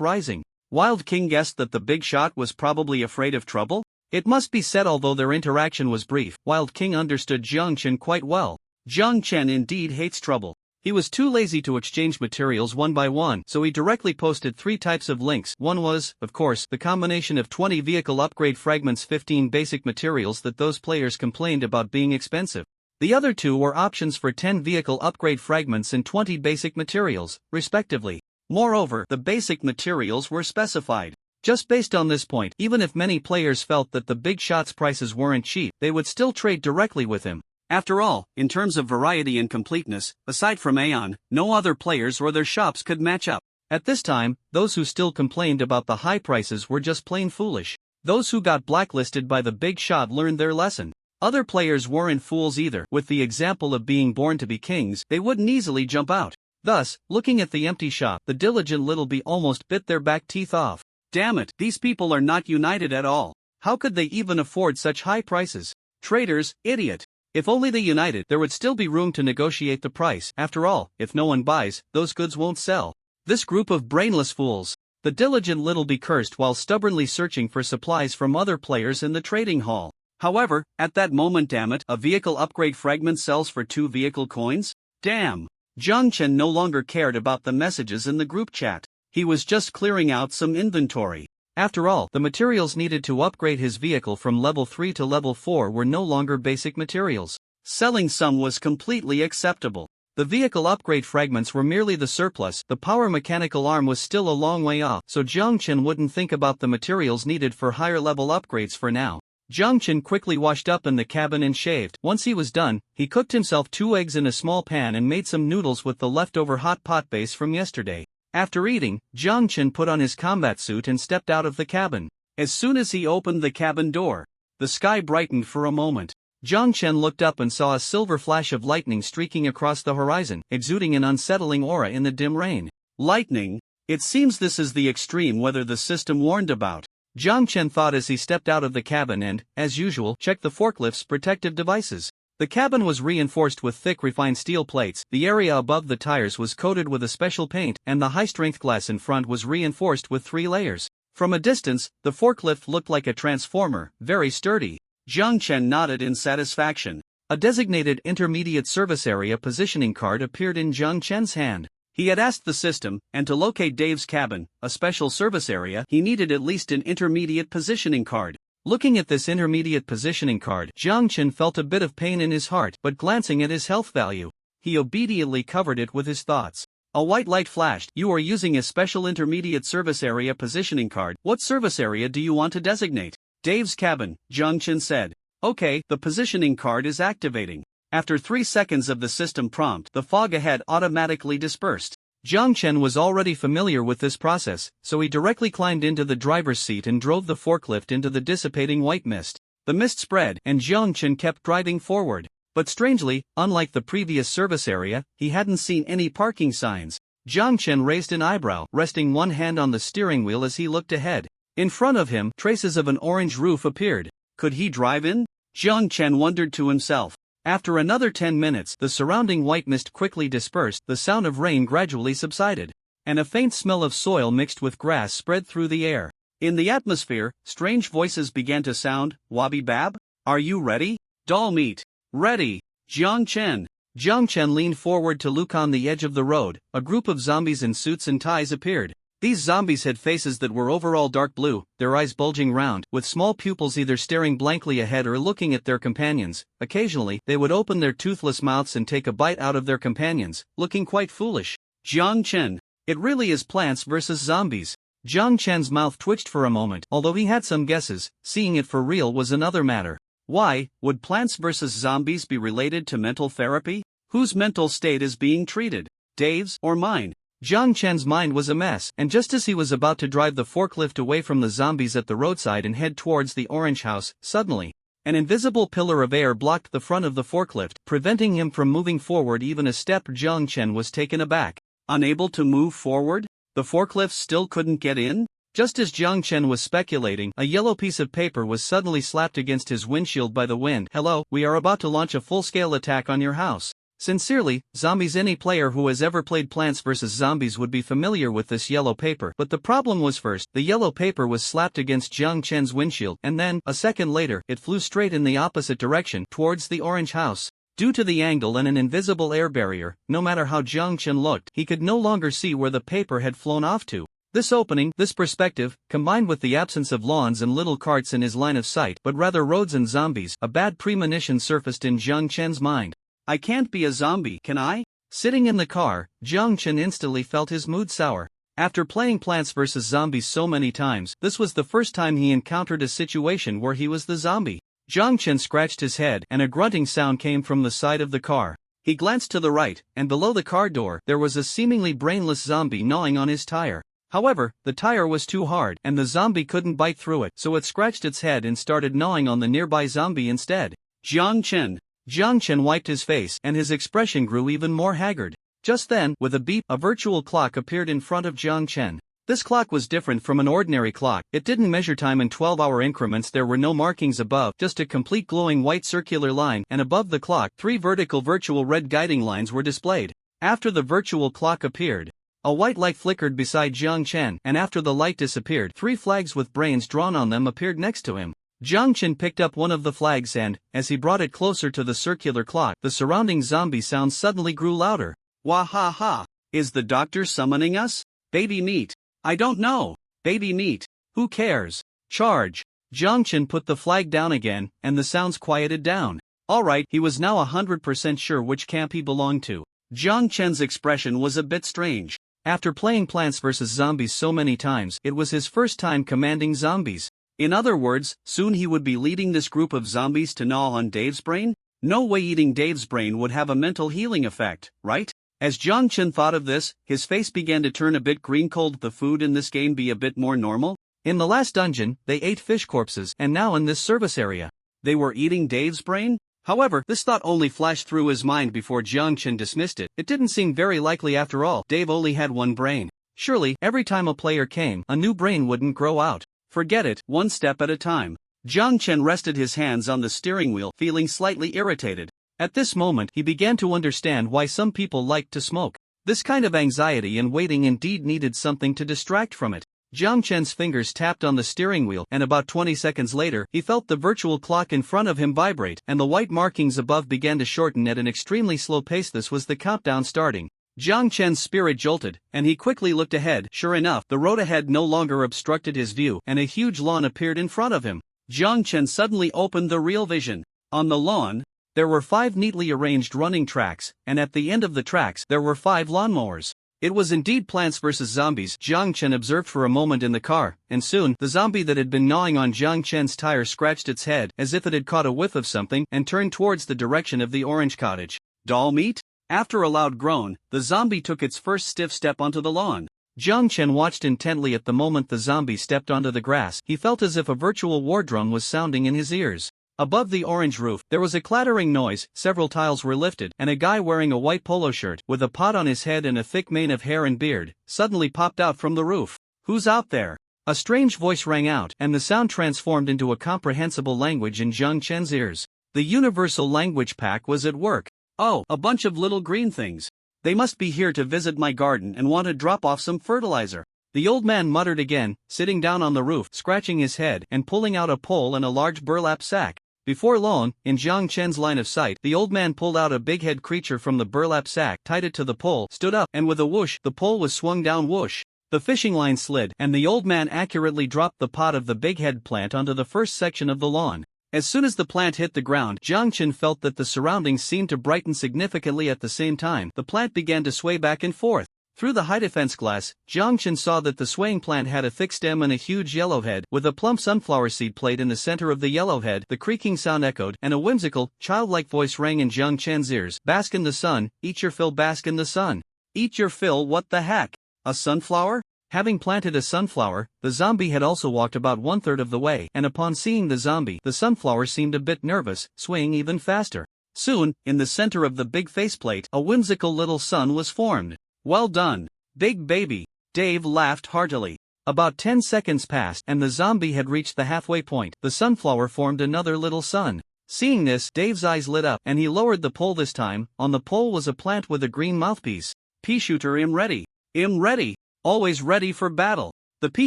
rising. Wild King guessed that the Big Shot was probably afraid of trouble. It must be said, although their interaction was brief, Wild King understood Jiang Chen quite well. Jiang Chen indeed hates trouble. He was too lazy to exchange materials one by one, so he directly posted 3 types of links. One was, of course, the combination of 20 vehicle upgrade fragments, 15 basic materials that those players complained about being expensive. The other 2 were options for 10 vehicle upgrade fragments and 20 basic materials, respectively. Moreover, the basic materials were specified. Just based on this point, even if many players felt that the big shot's prices weren't cheap, they would still trade directly with him. After all, in terms of variety and completeness, aside from Aeon, no other players or their shops could match up. At this time, those who still complained about the high prices were just plain foolish. Those who got blacklisted by the big shot learned their lesson. Other players weren't fools either. With the example of being born to be kings, they wouldn't easily jump out. Thus, looking at the empty shop, the diligent little bee almost bit their back teeth off. Damn it, these people are not united at all. How could they even afford such high prices? Traitors, idiot. If only they united, there would still be room to negotiate the price. After all, if no one buys, those goods won't sell. This group of brainless fools. The diligent little bee cursed while stubbornly searching for supplies from other players in the trading hall. However, at that moment, damn it, a vehicle upgrade fragment sells for 2 vehicle coins? Damn! Zhang Chen no longer cared about the messages in the group chat. He was just clearing out some inventory. After all, the materials needed to upgrade his vehicle from level 3 to level 4 were no longer basic materials. Selling some was completely acceptable. The vehicle upgrade fragments were merely the surplus. The power mechanical arm was still a long way off, so Zhang Chen wouldn't think about the materials needed for higher level upgrades for now. Zhang Chen quickly washed up in the cabin and shaved. Once he was done, he cooked himself 2 eggs in a small pan and made some noodles with the leftover hot pot base from yesterday. After eating, Zhang Chen put on his combat suit and stepped out of the cabin. As soon as he opened the cabin door, the sky brightened for a moment. Zhang Chen looked up and saw a silver flash of lightning streaking across the horizon, exuding an unsettling aura in the dim rain. Lightning? It seems this is the extreme weather the system warned about. Zhang Chen thought as he stepped out of the cabin and, as usual, checked the forklift's protective devices. The cabin was reinforced with thick refined steel plates, the area above the tires was coated with a special paint, and the high-strength glass in front was reinforced with 3 layers. From a distance, the forklift looked like a transformer, very sturdy. Zhang Chen nodded in satisfaction. A designated intermediate service area positioning card appeared in Zhang Chen's hand. He had asked the system, and to locate Dave's cabin, a special service area, he needed at least an intermediate positioning card. Looking at this intermediate positioning card, Zhang Chen felt a bit of pain in his heart, but glancing at his health value, he obediently covered it with his thoughts. A white light flashed. You are using a special intermediate service area positioning card. What service area do you want to designate? Dave's cabin, Zhang Chen said. Okay, the positioning card is activating. After 3 seconds of the system prompt, the fog ahead automatically dispersed. Zhang Chen was already familiar with this process, so he directly climbed into the driver's seat and drove the forklift into the dissipating white mist. The mist spread, and Zhang Chen kept driving forward. But strangely, unlike the previous service area, he hadn't seen any parking signs. Zhang Chen raised an eyebrow, resting one hand on the steering wheel as he looked ahead. In front of him, traces of an orange roof appeared. Could he drive in? Zhang Chen wondered to himself. After another 10 minutes, the surrounding white mist quickly dispersed, the sound of rain gradually subsided, and a faint smell of soil mixed with grass spread through the air. In the atmosphere, strange voices began to sound. Wabi Bab? Are you ready? Doll meat. Ready. Zhang Chen. Zhang Chen leaned forward to look on the edge of the road. A group of zombies in suits and ties appeared. These zombies had faces that were overall dark blue, their eyes bulging round, with small pupils either staring blankly ahead or looking at their companions. Occasionally, they would open their toothless mouths and take a bite out of their companions, looking quite foolish. Zhang Chen. It really is Plants vs. Zombies. Zhang Chen's mouth twitched for a moment, although he had some guesses. Seeing it for real was another matter. Why, would Plants vs. Zombies be related to mental therapy? Whose mental state is being treated? Dave's or mine? Zhang Chen's mind was a mess, and just as he was about to drive the forklift away from the zombies at the roadside and head towards the orange house, suddenly, an invisible pillar of air blocked the front of the forklift, preventing him from moving forward even a step. Zhang Chen was taken aback. Unable to move forward? The forklift still couldn't get in? Just as Zhang Chen was speculating, a yellow piece of paper was suddenly slapped against his windshield by the wind. Hello, we are about to launch a full-scale attack on your house. Sincerely, Zombies. Any player who has ever played Plants vs. Zombies would be familiar with this yellow paper, but the problem was first, the yellow paper was slapped against Zhang Chen's windshield, and then, a second later, it flew straight in the opposite direction, towards the orange house. Due to the angle and an invisible air barrier, no matter how Jiang Chen looked, he could no longer see where the paper had flown off to. This opening, this perspective, combined with the absence of lawns and little carts in his line of sight, but rather roads and zombies, a bad premonition surfaced in Jiang Chen's mind. I can't be a zombie, can I? Sitting in the car, Jiang Chen instantly felt his mood sour. After playing Plants vs. Zombies so many times, this was the first time he encountered a situation where he was the zombie. Jiang Chen scratched his head, and a grunting sound came from the side of the car. He glanced to the right, and below the car door, there was a seemingly brainless zombie gnawing on his tire. However, the tire was too hard, and the zombie couldn't bite through it, so it scratched its head and started gnawing on the nearby zombie instead. Jiang Chen. Jiang Chen wiped his face, and his expression grew even more haggard. Just then, with a beep, a virtual clock appeared in front of Jiang Chen. This clock was different from an ordinary clock. It didn't measure time in 12-hour increments. There were no markings above, just a complete glowing white circular line, and above the clock, 3 vertical virtual red guiding lines were displayed. After the virtual clock appeared, a white light flickered beside Jiang Chen, and after the light disappeared, 3 flags with brains drawn on them appeared next to him. Jiang Chen picked up one of the flags and, as he brought it closer to the circular clock, the surrounding zombie sound suddenly grew louder. Wah ha ha! Is the doctor summoning us? Baby meat. I don't know. Baby meat. Who cares? Charge. Jiang Chen put the flag down again, and the sounds quieted down. Alright, he was now 100% sure which camp he belonged to. Jiang Chen's expression was a bit strange. After playing Plants vs. Zombies so many times, it was his first time commanding zombies. In other words, soon he would be leading this group of zombies to gnaw on Dave's brain? No way eating Dave's brain would have a mental healing effect, right? As Jiang Chen thought of this, his face began to turn a bit green. Could the food in this game be a bit more normal? In the last dungeon, they ate fish corpses, and now in this service area, they were eating Dave's brain? However, this thought only flashed through his mind before Jiang Chen dismissed it. It didn't seem very likely after all. Dave only had one brain. Surely, every time a player came, a new brain wouldn't grow out. Forget it, one step at a time. Jiang Chen rested his hands on the steering wheel, feeling slightly irritated. At this moment, he began to understand why some people liked to smoke. This kind of anxiety and waiting indeed needed something to distract from it. Jiang Chen's fingers tapped on the steering wheel, and about 20 seconds later, he felt the virtual clock in front of him vibrate, and the white markings above began to shorten at an extremely slow pace. This was the countdown starting. Jiang Chen's spirit jolted, and he quickly looked ahead. Sure enough, the road ahead no longer obstructed his view, and a huge lawn appeared in front of him. Jiang Chen suddenly opened the real vision. On the lawn, there were 5 neatly arranged running tracks, and at the end of the tracks, there were 5 lawnmowers. It was indeed Plants vs. Zombies, Jiang Chen observed for a moment in the car, and soon, the zombie that had been gnawing on Jiang Chen's tire scratched its head as if it had caught a whiff of something and turned towards the direction of the orange cottage. Doll meat? After a loud groan, the zombie took its first stiff step onto the lawn. Jiang Chen watched intently. At the moment the zombie stepped onto the grass, he felt as if a virtual war drum was sounding in his ears. Above the orange roof, there was a clattering noise, several tiles were lifted, and a guy wearing a white polo shirt, with a pot on his head and a thick mane of hair and beard, suddenly popped out from the roof. Who's out there? A strange voice rang out, and the sound transformed into a comprehensible language in Jiang Chen's ears. The universal language pack was at work. Oh, a bunch of little green things. They must be here to visit my garden and want to drop off some fertilizer. The old man muttered again, sitting down on the roof, scratching his head, and pulling out a pole and a large burlap sack. Before long, in Jiang Chen's line of sight, the old man pulled out a big-head creature from the burlap sack, tied it to the pole, stood up, and with a whoosh, the pole was swung down. Whoosh. The fishing line slid, and the old man accurately dropped the pot of the big-head plant onto the first section of the lawn. As soon as the plant hit the ground, Jiang Chen felt that the surroundings seemed to brighten significantly. At the same time, the plant began to sway back and forth. Through the high-defense glass, Jiang Chen saw that the swaying plant had a thick stem and a huge yellow head, with a plump sunflower seed plate in the center of the yellow head. The creaking sound echoed, and a whimsical, childlike voice rang in Jiang Chen's ears. Bask in the sun, eat your fill. Bask in the sun. Eat your fill. What the heck? A sunflower? Having planted a sunflower, the zombie had also walked about 1/3 of the way, and upon seeing the zombie, the sunflower seemed a bit nervous, swaying even faster. Soon, in the center of the big faceplate, a whimsical little sun was formed. Well done, big baby. Dave laughed heartily. About 10 seconds passed, and the zombie had reached the halfway point. The sunflower formed another little sun. Seeing this, Dave's eyes lit up, and he lowered the pole this time. On the pole was a plant with a green mouthpiece. Pea shooter, I'm ready. I'm ready. Always ready for battle. The pea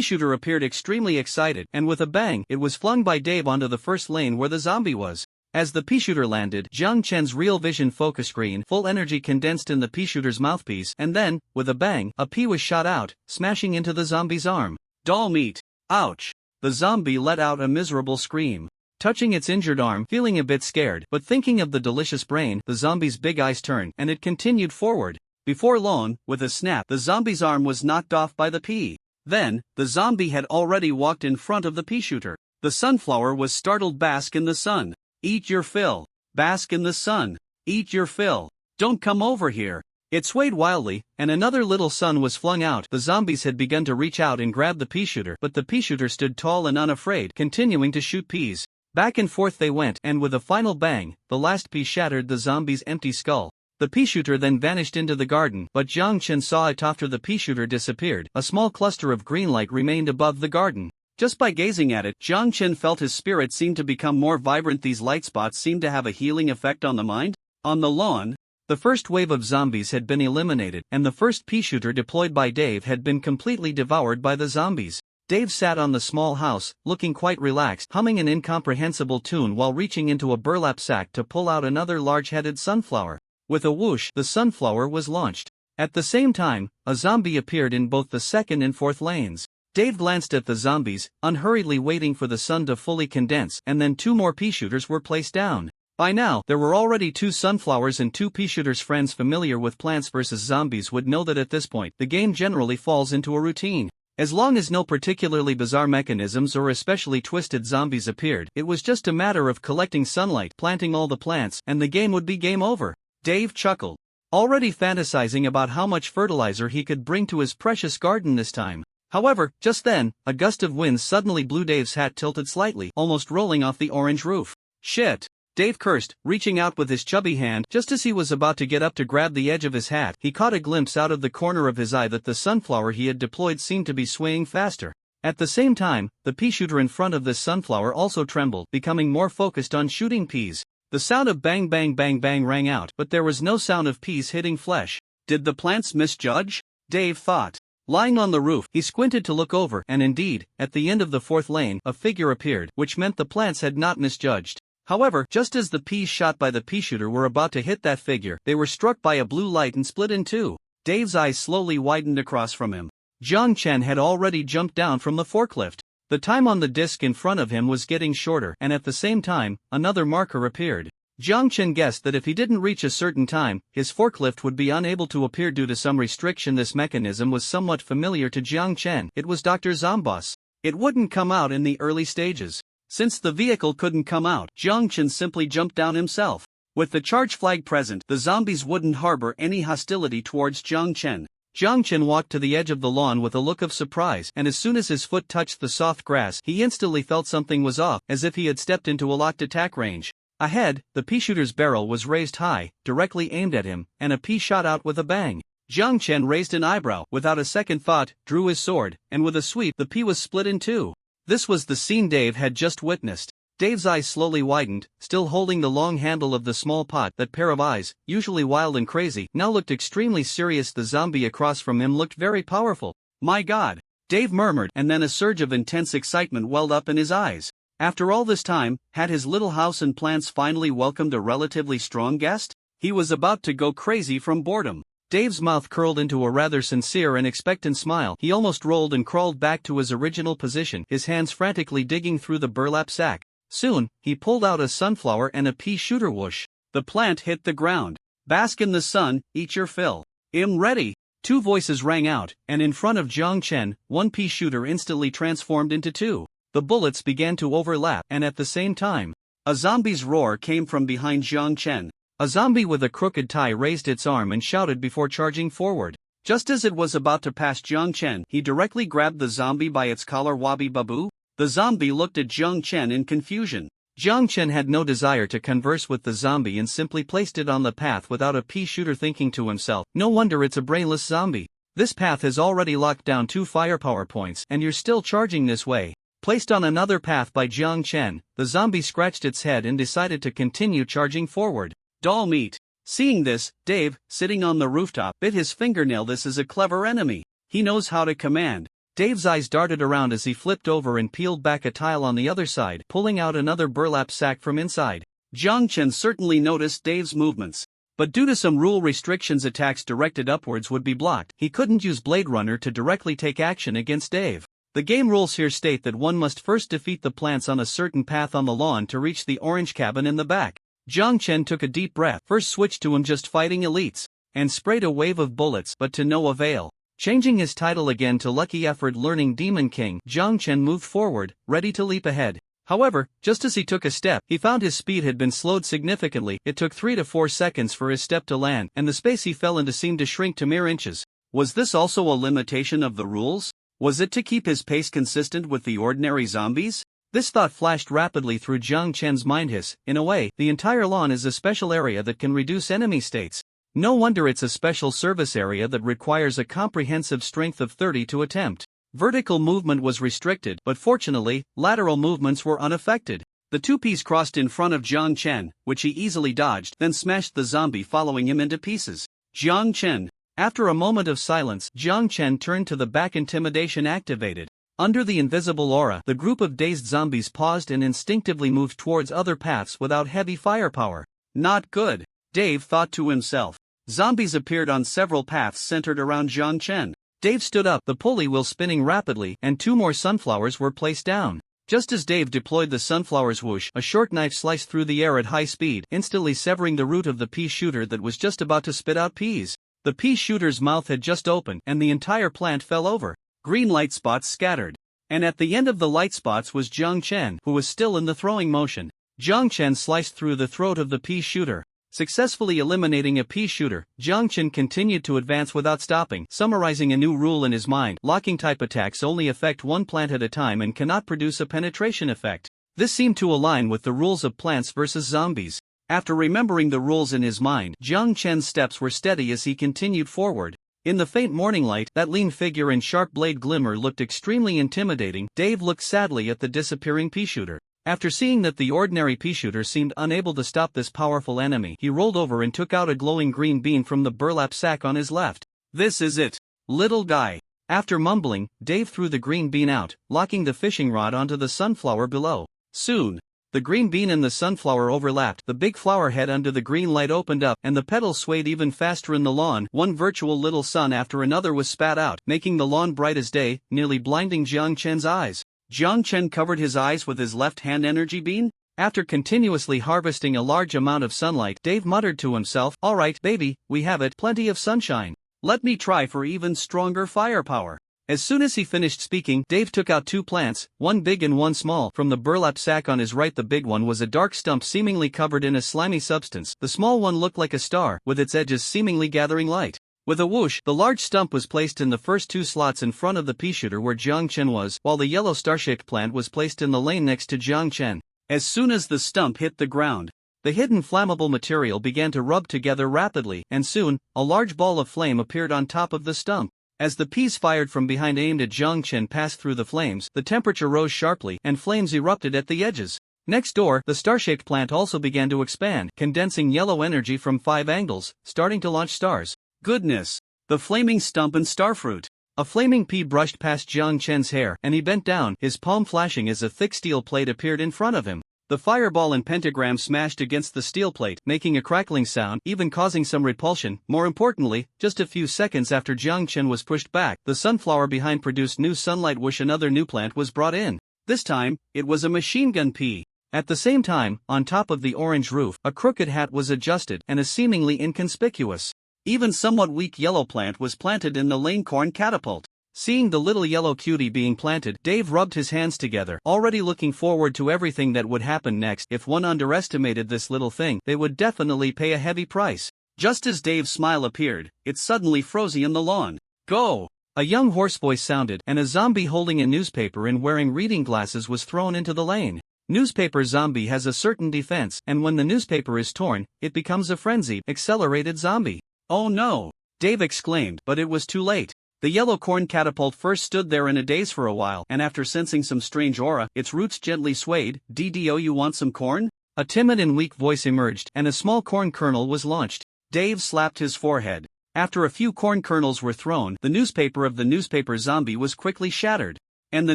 shooter appeared extremely excited, and with a bang, it was flung by Dave onto the first lane where the zombie was. As the pea shooter landed, Jiang Chen's real vision focus screen full energy condensed in the pea shooter's mouthpiece, and then, with a bang, a pea was shot out, smashing into the zombie's arm. Doll meat. Ouch. The zombie let out a miserable scream. Touching its injured arm, feeling a bit scared, but thinking of the delicious brain, the zombie's big eyes turned, and it continued forward. Before long, with a snap, the zombie's arm was knocked off by the pea. Then, the zombie had already walked in front of the pea shooter. The sunflower was startled. Bask in the sun. Eat your fill. Bask in the sun. Eat your fill. Don't come over here. It swayed wildly, and another little sun was flung out. The zombies had begun to reach out and grab the pea shooter, but the pea shooter stood tall and unafraid, continuing to shoot peas. Back and forth they went, and with a final bang, the last pea shattered the zombie's empty skull. The pea shooter then vanished into the garden, but Jiang Chen saw it after the pea shooter disappeared. A small cluster of green light remained above the garden. Just by gazing at it, Jiang Chen felt his spirit seem to become more vibrant. These light spots seemed to have a healing effect on the mind. On the lawn, the first wave of zombies had been eliminated, and the first pea shooter deployed by Dave had been completely devoured by the zombies. Dave sat on the small house, looking quite relaxed, humming an incomprehensible tune while reaching into a burlap sack to pull out another large-headed sunflower. With a whoosh, the sunflower was launched. At the same time, a zombie appeared in both the second and fourth lanes. Dave glanced at the zombies, unhurriedly waiting for the sun to fully condense, and then 2 more pea shooters were placed down. By now, there were already 2 sunflowers and 2 pea shooters. Friends familiar with Plants vs. Zombies would know that at this point, the game generally falls into a routine. As long as no particularly bizarre mechanisms or especially twisted zombies appeared, it was just a matter of collecting sunlight, planting all the plants, and the game would be game over. Dave chuckled, already fantasizing about how much fertilizer he could bring to his precious garden this time. However, just then, a gust of wind suddenly blew Dave's hat tilted slightly, almost rolling off the orange roof. Shit! Dave cursed, reaching out with his chubby hand. Just as he was about to get up to grab the edge of his hat, he caught a glimpse out of the corner of his eye that the sunflower he had deployed seemed to be swaying faster. At the same time, the pea shooter in front of this sunflower also trembled, becoming more focused on shooting peas. The sound of bang bang bang bang rang out, but there was no sound of peas hitting flesh. Did the plants misjudge? Dave thought. Lying on the roof, he squinted to look over, and indeed, at the end of the fourth lane, a figure appeared, which meant the plants had not misjudged. However, just as the peas shot by the pea shooter were about to hit that figure, they were struck by a blue light and split in two. Dave's eyes slowly widened across from him. Jiang Chen had already jumped down from the forklift. The time on the disc in front of him was getting shorter, and at the same time, another marker appeared. Jiang Chen guessed that if he didn't reach a certain time, his forklift would be unable to appear due to some restriction. This mechanism was somewhat familiar to Jiang Chen. It was Dr. Zomboss. It wouldn't come out in the early stages. Since the vehicle couldn't come out, Jiang Chen simply jumped down himself. With the charge flag present, the zombies wouldn't harbor any hostility towards Jiang Chen. Jiang Chen walked to the edge of the lawn with a look of surprise, and as soon as his foot touched the soft grass, he instantly felt something was off, as if he had stepped into a locked attack range. Ahead, the pea shooter's barrel was raised high, directly aimed at him, and a pea shot out with a bang. Jiang Chen raised an eyebrow, without a second thought, drew his sword, and with a sweep, the pea was split in two. This was the scene Dave had just witnessed. Dave's eyes slowly widened, still holding the long handle of the small pot. That pair of eyes, usually wild and crazy, now looked extremely serious. The zombie across from him looked very powerful. My God! Dave murmured, and then a surge of intense excitement welled up in his eyes. After all this time, had his little house and plants finally welcomed a relatively strong guest? He was about to go crazy from boredom. Dave's mouth curled into a rather sincere and expectant smile. He almost rolled and crawled back to his original position, his hands frantically digging through the burlap sack. Soon, he pulled out a sunflower and a pea shooter. Whoosh! The plant hit the ground. Bask in the sun, eat your fill. I'm ready. Two voices rang out, and in front of Jiang Chen, one pea shooter instantly transformed into two. The bullets began to overlap, and at the same time, a zombie's roar came from behind Jiang Chen. A zombie with a crooked tie raised its arm and shouted before charging forward. Just as it was about to pass Jiang Chen, he directly grabbed the zombie by its collar. Wabi babu? The zombie looked at Jiang Chen in confusion. Jiang Chen had no desire to converse with the zombie and simply placed it on the path without a pea shooter, thinking to himself, no wonder it's a brainless zombie. This path has already locked down 2 firepower points and you're still charging this way. Placed on another path by Jiang Chen, the zombie scratched its head and decided to continue charging forward. Doll meat. Seeing this, Dave, sitting on the rooftop, bit his fingernail. This is a clever enemy. He knows how to command. Dave's eyes darted around as he flipped over and peeled back a tile on the other side, pulling out another burlap sack from inside. Jiang Chen certainly noticed Dave's movements. But due to some rule restrictions, attacks directed upwards would be blocked. He couldn't use Blade Runner to directly take action against Dave. The game rules here state that one must first defeat the plants on a certain path on the lawn to reach the orange cabin in the back. Jiang Chen took a deep breath, first switched to him just fighting elites, and sprayed a wave of bullets, but to no avail. Changing his title again to Lucky Effort Learning Demon King, Jiang Chen moved forward, ready to leap ahead. However, just as he took a step, he found his speed had been slowed significantly. It took 3 to 4 seconds for his step to land, and the space he fell into seemed to shrink to mere inches. Was this also a limitation of the rules? Was it to keep his pace consistent with the ordinary zombies? This thought flashed rapidly through Jiang Chen's mind. In a way, the entire lawn is a special area that can reduce enemy states. No wonder it's a special service area that requires a comprehensive strength of 30 to attempt. Vertical movement was restricted, but fortunately, lateral movements were unaffected. The two peas crossed in front of Jiang Chen, which he easily dodged, then smashed the zombie, following him into pieces. Jiang Chen. After a moment of silence, Jiang Chen turned to the back. Intimidation activated. Under the invisible aura, the group of dazed zombies paused and instinctively moved towards other paths without heavy firepower. Not good, Dave thought to himself. Zombies appeared on several paths centered around Jiang Chen. Dave stood up, the pulley wheel spinning rapidly, and 2 more sunflowers were placed down. Just as Dave deployed the sunflowers, whoosh, a short knife sliced through the air at high speed, instantly severing the root of the pea shooter that was just about to spit out peas. The pea shooter's mouth had just opened, and the entire plant fell over. Green light spots scattered. And at the end of the light spots was Jiang Chen, who was still in the throwing motion. Jiang Chen sliced through the throat of the pea shooter. Successfully eliminating a pea shooter, Jiang Chen continued to advance without stopping, summarizing a new rule in his mind. Locking type attacks only affect one plant at a time and cannot produce a penetration effect. This seemed to align with the rules of Plants vs. Zombies. After remembering the rules in his mind, Jiang Chen's steps were steady as he continued forward. In the faint morning light, that lean figure in sharp blade glimmer looked extremely intimidating. Dave looked sadly at the disappearing pea shooter. After seeing that the ordinary pea shooter seemed unable to stop this powerful enemy, he rolled over and took out a glowing green bean from the burlap sack on his left. This is it, little guy. After mumbling, Dave threw the green bean out, locking the fishing rod onto the sunflower below. Soon, the green bean and the sunflower overlapped. The big flower head under the green light opened up, and the petals swayed even faster in the lawn. One virtual little sun after another was spat out, making the lawn bright as day, nearly blinding Jiang Chen's eyes. Jiang Chen covered his eyes with his left-hand energy bean. After continuously harvesting a large amount of sunlight, Dave muttered to himself, "All right, baby, we have it, plenty of sunshine. Let me try for even stronger firepower." As soon as he finished speaking, Dave took out 2 plants, one big and one small, from the burlap sack on his right. The big one was a dark stump seemingly covered in a slimy substance. The small one looked like a star, with its edges seemingly gathering light. With a whoosh, the large stump was placed in the first 2 slots in front of the pea shooter where Jiang Chen was, while the yellow star-shaped plant was placed in the lane next to Jiang Chen. As soon as the stump hit the ground, the hidden flammable material began to rub together rapidly, and soon, a large ball of flame appeared on top of the stump. As the peas fired from behind aimed at Jiang Chen passed through the flames, the temperature rose sharply, and flames erupted at the edges. Next door, the star-shaped plant also began to expand, condensing yellow energy from 5 angles, starting to launch stars. Goodness! The flaming stump and starfruit. A flaming pea brushed past Jiang Chen's hair, and he bent down, his palm flashing as a thick steel plate appeared in front of him. The fireball and pentagram smashed against the steel plate, making a crackling sound, even causing some repulsion. More importantly, just a few seconds after Jiang Chen was pushed back, the sunflower behind produced new sunlight. Whoosh, another new plant was brought in. This time, it was a machine gun pea. At the same time, on top of the orange roof, a crooked hat was adjusted, and a seemingly inconspicuous, even somewhat weak yellow plant was planted in the lane corn catapult. Seeing the little yellow cutie being planted, Dave rubbed his hands together, already looking forward to everything that would happen next. If one underestimated this little thing, they would definitely pay a heavy price. Just as Dave's smile appeared, it suddenly froze in the lawn. Go! A young hoarse voice sounded, and a zombie holding a newspaper and wearing reading glasses was thrown into the lane. Newspaper zombie has a certain defense, and when the newspaper is torn, it becomes a frenzied, accelerated zombie. Oh no! Dave exclaimed, but it was too late. The yellow corn catapult first stood there in a daze for a while, and after sensing some strange aura, its roots gently swayed. "DDO, you want some corn?" A timid and weak voice emerged, and a small corn kernel was launched. Dave slapped his forehead. After a few corn kernels were thrown, the newspaper of the newspaper zombie was quickly shattered. And the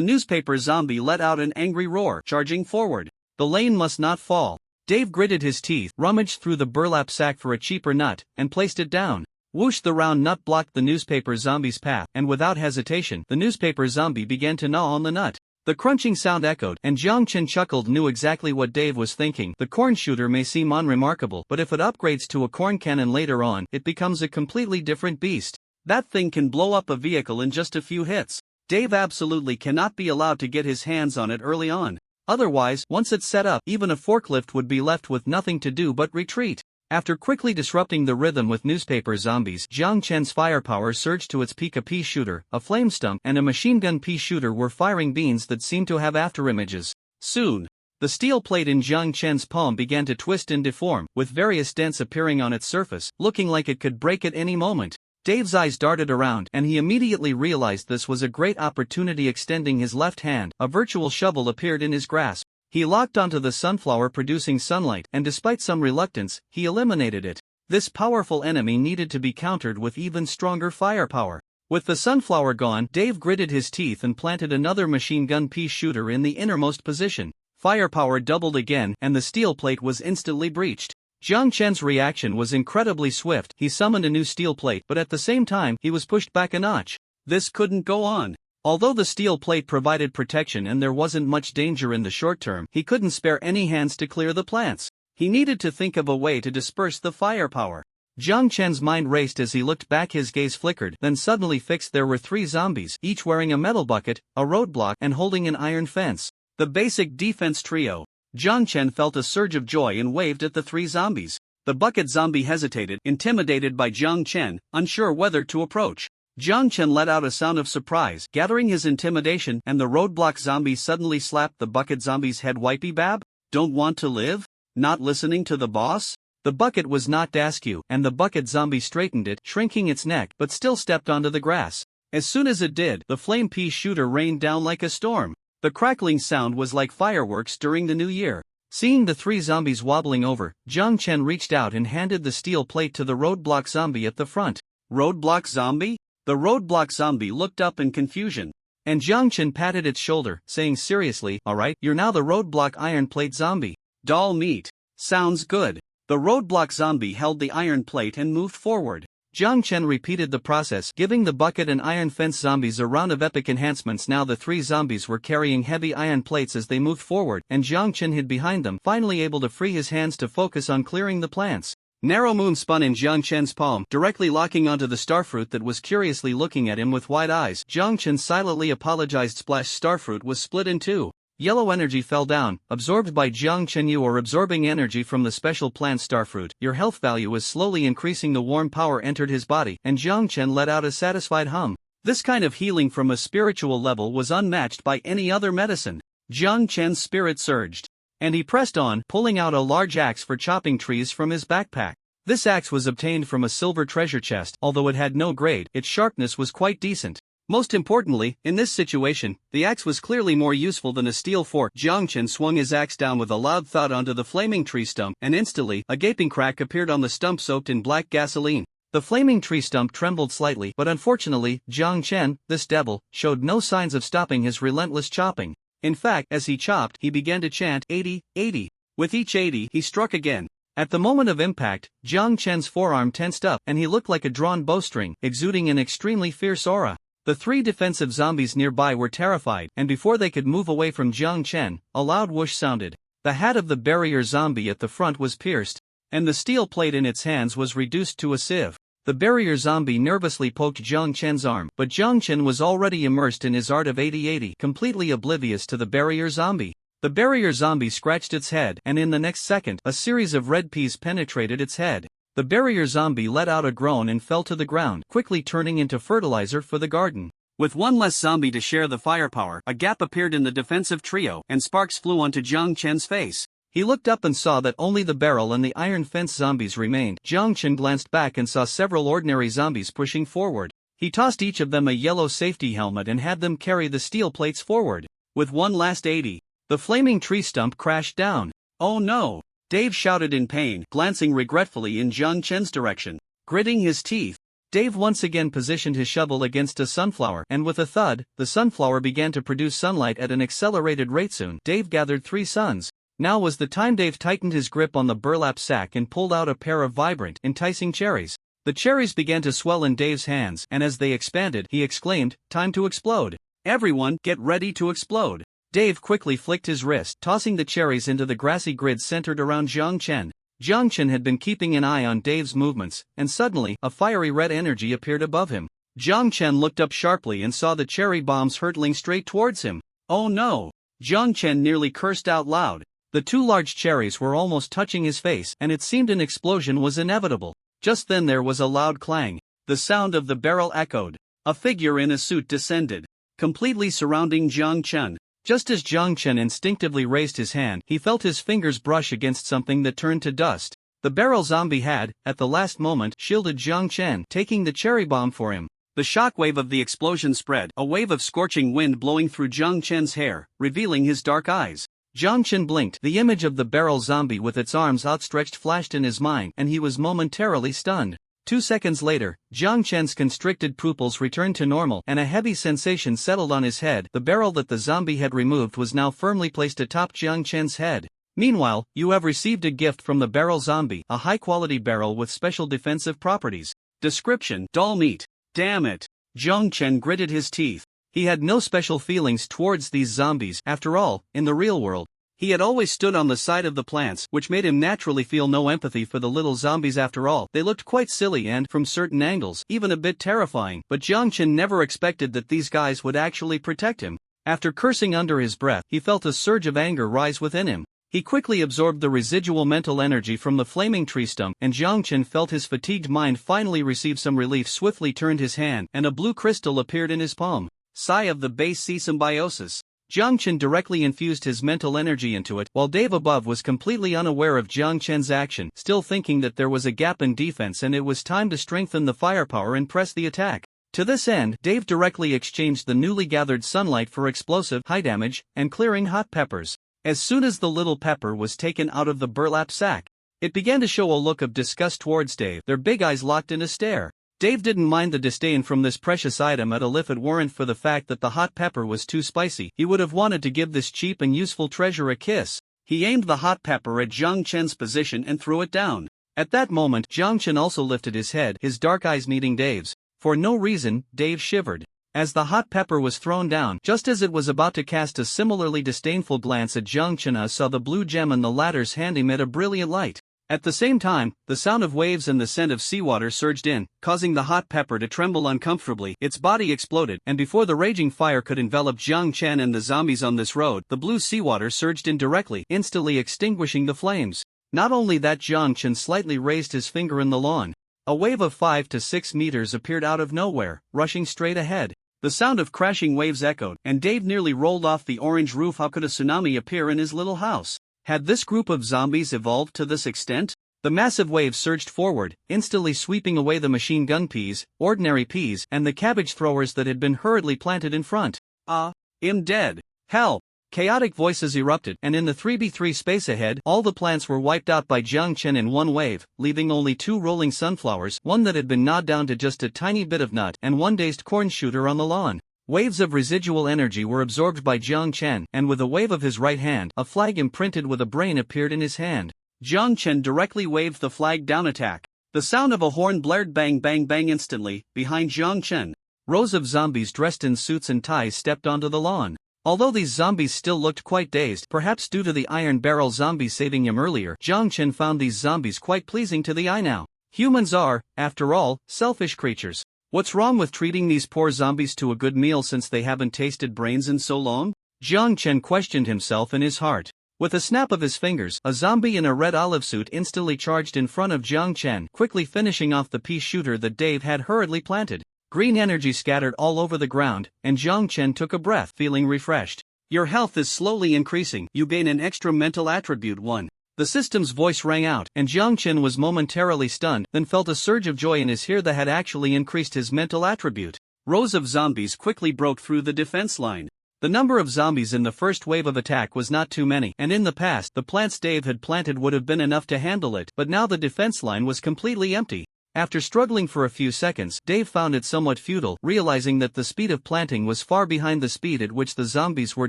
newspaper zombie let out an angry roar, charging forward. The lane must not fall. Dave gritted his teeth, rummaged through the burlap sack for a cheaper nut, and placed it down. Whoosh! The round nut blocked the newspaper zombie's path, and without hesitation, the newspaper zombie began to gnaw on the nut. The crunching sound echoed, and Jiang Chen chuckled, knew exactly what Dave was thinking. The corn shooter may seem unremarkable, but if it upgrades to a corn cannon later on, it becomes a completely different beast. That thing can blow up a vehicle in just a few hits. Dave absolutely cannot be allowed to get his hands on it early on. Otherwise, once it's set up, even a forklift would be left with nothing to do but retreat. After quickly disrupting the rhythm with newspaper zombies, Jiang Chen's firepower surged to its peak. A pea shooter, a flame stump, and a machine gun pea shooter were firing beans that seemed to have afterimages. Soon, the steel plate in Jiang Chen's palm began to twist and deform, with various dents appearing on its surface, looking like it could break at any moment. Dave's eyes darted around, and he immediately realized this was a great opportunity. Extending his left hand, a virtual shovel appeared in his grasp. He locked onto the sunflower, producing sunlight, and despite some reluctance, he eliminated it. This powerful enemy needed to be countered with even stronger firepower. With the sunflower gone, Dave gritted his teeth and planted another machine gun pea shooter in the innermost position. Firepower doubled again, and the steel plate was instantly breached. Jiang Chen's reaction was incredibly swift. He summoned a new steel plate, but at the same time, he was pushed back a notch. This couldn't go on. Although the steel plate provided protection and there wasn't much danger in the short term, he couldn't spare any hands to clear the plants. He needed to think of a way to disperse the firepower. Jiang Chen's mind raced as he looked back. His gaze flickered, then suddenly fixed. There were 3 zombies, each wearing a metal bucket, a roadblock, and holding an iron fence. The basic defense trio. Jiang Chen felt a surge of joy and waved at the 3 zombies. The bucket zombie hesitated, intimidated by Jiang Chen, unsure whether to approach. Jiang Chen let out a sound of surprise, gathering his intimidation, and the roadblock zombie suddenly slapped the bucket zombie's head. Wipey bab? Don't want to live? Not listening to the boss? The bucket was not askew, and the bucket zombie straightened it, shrinking its neck, but still stepped onto the grass. As soon as it did, the flame pea shooter rained down like a storm. The crackling sound was like fireworks during the new year. Seeing the 3 zombies wobbling over, Jiang Chen reached out and handed the steel plate to the roadblock zombie at the front. Roadblock zombie? The roadblock zombie looked up in confusion. And Jiang Chen patted its shoulder, saying seriously, "Alright, you're now the roadblock iron plate zombie." Doll meat. Sounds good. The roadblock zombie held the iron plate and moved forward. Jiang Chen repeated the process, giving the bucket and iron fence zombies a round of epic enhancements. Now the 3 zombies were carrying heavy iron plates as they moved forward, and Jiang Chen hid behind them, finally able to free his hands to focus on clearing the plants. Narrow moon spun in Jiang Chen's palm, directly locking onto the starfruit that was curiously looking at him with wide eyes. Jiang Chen silently apologized. Splash. Starfruit was split in 2. Yellow energy fell down, absorbed by Jiang Chen. You are absorbing energy from the special plant starfruit. Your health value is slowly increasing. The warm power entered his body, and Jiang Chen let out a satisfied hum. This kind of healing from a spiritual level was unmatched by any other medicine. Jiang Chen's spirit surged, and he pressed on, pulling out a large axe for chopping trees from his backpack. This axe was obtained from a silver treasure chest. Although it had no grade, its sharpness was quite decent. Most importantly, in this situation, the axe was clearly more useful than a steel fork. Jiang Chen swung his axe down with a loud thud onto the flaming tree stump, and instantly, a gaping crack appeared on the stump soaked in black gasoline. The flaming tree stump trembled slightly, but unfortunately, Jiang Chen, this devil, showed no signs of stopping his relentless chopping. In fact, as he chopped, he began to chant, 80, 80. With each 80, he struck again. At the moment of impact, Jiang Chen's forearm tensed up, and he looked like a drawn bowstring, exuding an extremely fierce aura. The 3 defensive zombies nearby were terrified, and before they could move away from Jiang Chen, a loud whoosh sounded. The hat of the barrier zombie at the front was pierced, and the steel plate in its hands was reduced to a sieve. The barrier zombie nervously poked Jiang Chen's arm, but Jiang Chen was already immersed in his art of 80-80, completely oblivious to the barrier zombie. The barrier zombie scratched its head, and in the next second, a series of red peas penetrated its head. The barrier zombie let out a groan and fell to the ground, quickly turning into fertilizer for the garden. With 1 less zombie to share the firepower, a gap appeared in the defensive trio, and sparks flew onto Jiang Chen's face. He looked up and saw that only the barrel and the iron fence zombies remained. Jiang Chen glanced back and saw several ordinary zombies pushing forward. He tossed each of them a yellow safety helmet and had them carry the steel plates forward. With 1 last 80, the flaming tree stump crashed down. Oh no! Dave shouted in pain, glancing regretfully in Jiang Chen's direction. Gritting his teeth, Dave once again positioned his shovel against a sunflower, and with a thud, the sunflower began to produce sunlight at an accelerated rate. Soon, Dave gathered 3 suns. Now was the time. Dave tightened his grip on the burlap sack and pulled out a pair of vibrant, enticing cherries. The cherries began to swell in Dave's hands, and as they expanded, he exclaimed, "Time to explode. Everyone, get ready to explode." Dave quickly flicked his wrist, tossing the cherries into the grassy grid centered around Jiang Chen. Jiang Chen had been keeping an eye on Dave's movements, and suddenly, a fiery red energy appeared above him. Jiang Chen looked up sharply and saw the cherry bombs hurtling straight towards him. "Oh no!" Jiang Chen nearly cursed out loud. The two large cherries were almost touching his face, and it seemed an explosion was inevitable. Just then there was a loud clang. The sound of the barrel echoed. A figure in a suit descended, completely surrounding Jiang Chen. Just as Jiang Chen instinctively raised his hand, he felt his fingers brush against something that turned to dust. The barrel zombie had, at the last moment, shielded Jiang Chen, taking the cherry bomb for him. The shockwave of the explosion spread, a wave of scorching wind blowing through Jiang Chen's hair, revealing his dark eyes. Jiang Chen blinked. The image of the barrel zombie with its arms outstretched flashed in his mind, and he was momentarily stunned. 2 seconds later, Jiang Chen's constricted pupils returned to normal, and a heavy sensation settled on his head. The barrel that the zombie had removed was now firmly placed atop Jiang Chen's head. Meanwhile, you have received a gift from the barrel zombie, a high-quality barrel with special defensive properties. Description: doll meat. Damn it. Jiang Chen gritted his teeth. He had no special feelings towards these zombies. After all, in the real world, he had always stood on the side of the plants, which made him naturally feel no empathy for the little zombies. After all, they looked quite silly and, from certain angles, even a bit terrifying. But Jiang Chen never expected that these guys would actually protect him. After cursing under his breath, he felt a surge of anger rise within him. He quickly absorbed the residual mental energy from the flaming tree stump, and Jiang Chen felt his fatigued mind finally receive some relief. Swiftly turned his hand, and a blue crystal appeared in his palm. Sigh of the base sea symbiosis. Jiang Chen directly infused his mental energy into it, while Dave above was completely unaware of Jiang Chen's action, still thinking that there was a gap in defense and it was time to strengthen the firepower and press the attack. To this end, Dave directly exchanged the newly gathered sunlight for explosive, high damage, and clearing hot peppers. As soon as the little pepper was taken out of the burlap sack, it began to show a look of disgust towards Dave, their big eyes locked in a stare. Dave didn't mind the disdain from this precious item at all. If it weren't for the fact that the hot pepper was too spicy, he would have wanted to give this cheap and useful treasure a kiss. He aimed the hot pepper at Jiang Chen's position and threw it down. At that moment, Jiang Chen also lifted his head, his dark eyes meeting Dave's. For no reason, Dave shivered. As the hot pepper was thrown down, just as it was about to cast a similarly disdainful glance at Jiang Chen, saw the blue gem in the latter's hand emit a brilliant light. At the same time, the sound of waves and the scent of seawater surged in, causing the hot pepper to tremble uncomfortably. Its body exploded, and before the raging fire could envelop Jiang Chen and the zombies on this road, the blue seawater surged in directly, instantly extinguishing the flames. Not only that, Jiang Chen slightly raised his finger in the lawn. A wave of 5 to 6 meters appeared out of nowhere, rushing straight ahead. The sound of crashing waves echoed, and Dave nearly rolled off the orange roof. How could a tsunami appear in his little house? Had this group of zombies evolved to this extent? The massive waves surged forward, instantly sweeping away the machine gun peas, ordinary peas, and the cabbage throwers that had been hurriedly planted in front. I'm dead. Hell! Chaotic voices erupted, and in the 3x3 space ahead, all the plants were wiped out by Jiang Chen in one wave, leaving only 2 rolling sunflowers, one that had been gnawed down to just a tiny bit of nut, and 1 dazed corn shooter on the lawn. Waves of residual energy were absorbed by Jiang Chen, and with a wave of his right hand, a flag imprinted with a brain appeared in his hand. Jiang Chen directly waved the flag down. Attack. The sound of a horn blared. Bang bang bang. Instantly, behind Jiang Chen, rows of zombies dressed in suits and ties stepped onto the lawn. Although these zombies still looked quite dazed, perhaps due to the iron barrel zombie saving him earlier, Jiang Chen found these zombies quite pleasing to the eye now. Humans are, after all, selfish creatures. What's wrong with treating these poor zombies to a good meal since they haven't tasted brains in so long? Jiang Chen questioned himself in his heart. With a snap of his fingers, a zombie in a red olive suit instantly charged in front of Jiang Chen, quickly finishing off the pea shooter that Dave had hurriedly planted. Green energy scattered all over the ground, and Jiang Chen took a breath, feeling refreshed. Your health is slowly increasing. You gain an extra mental attribute 1. The system's voice rang out, and Jiang Chen was momentarily stunned, then felt a surge of joy in his ear that had actually increased his mental attribute. Rows of zombies quickly broke through the defense line. The number of zombies in the first wave of attack was not too many, and in the past, the plants Dave had planted would have been enough to handle it, but now the defense line was completely empty. After struggling for a few seconds, Dave found it somewhat futile, realizing that the speed of planting was far behind the speed at which the zombies were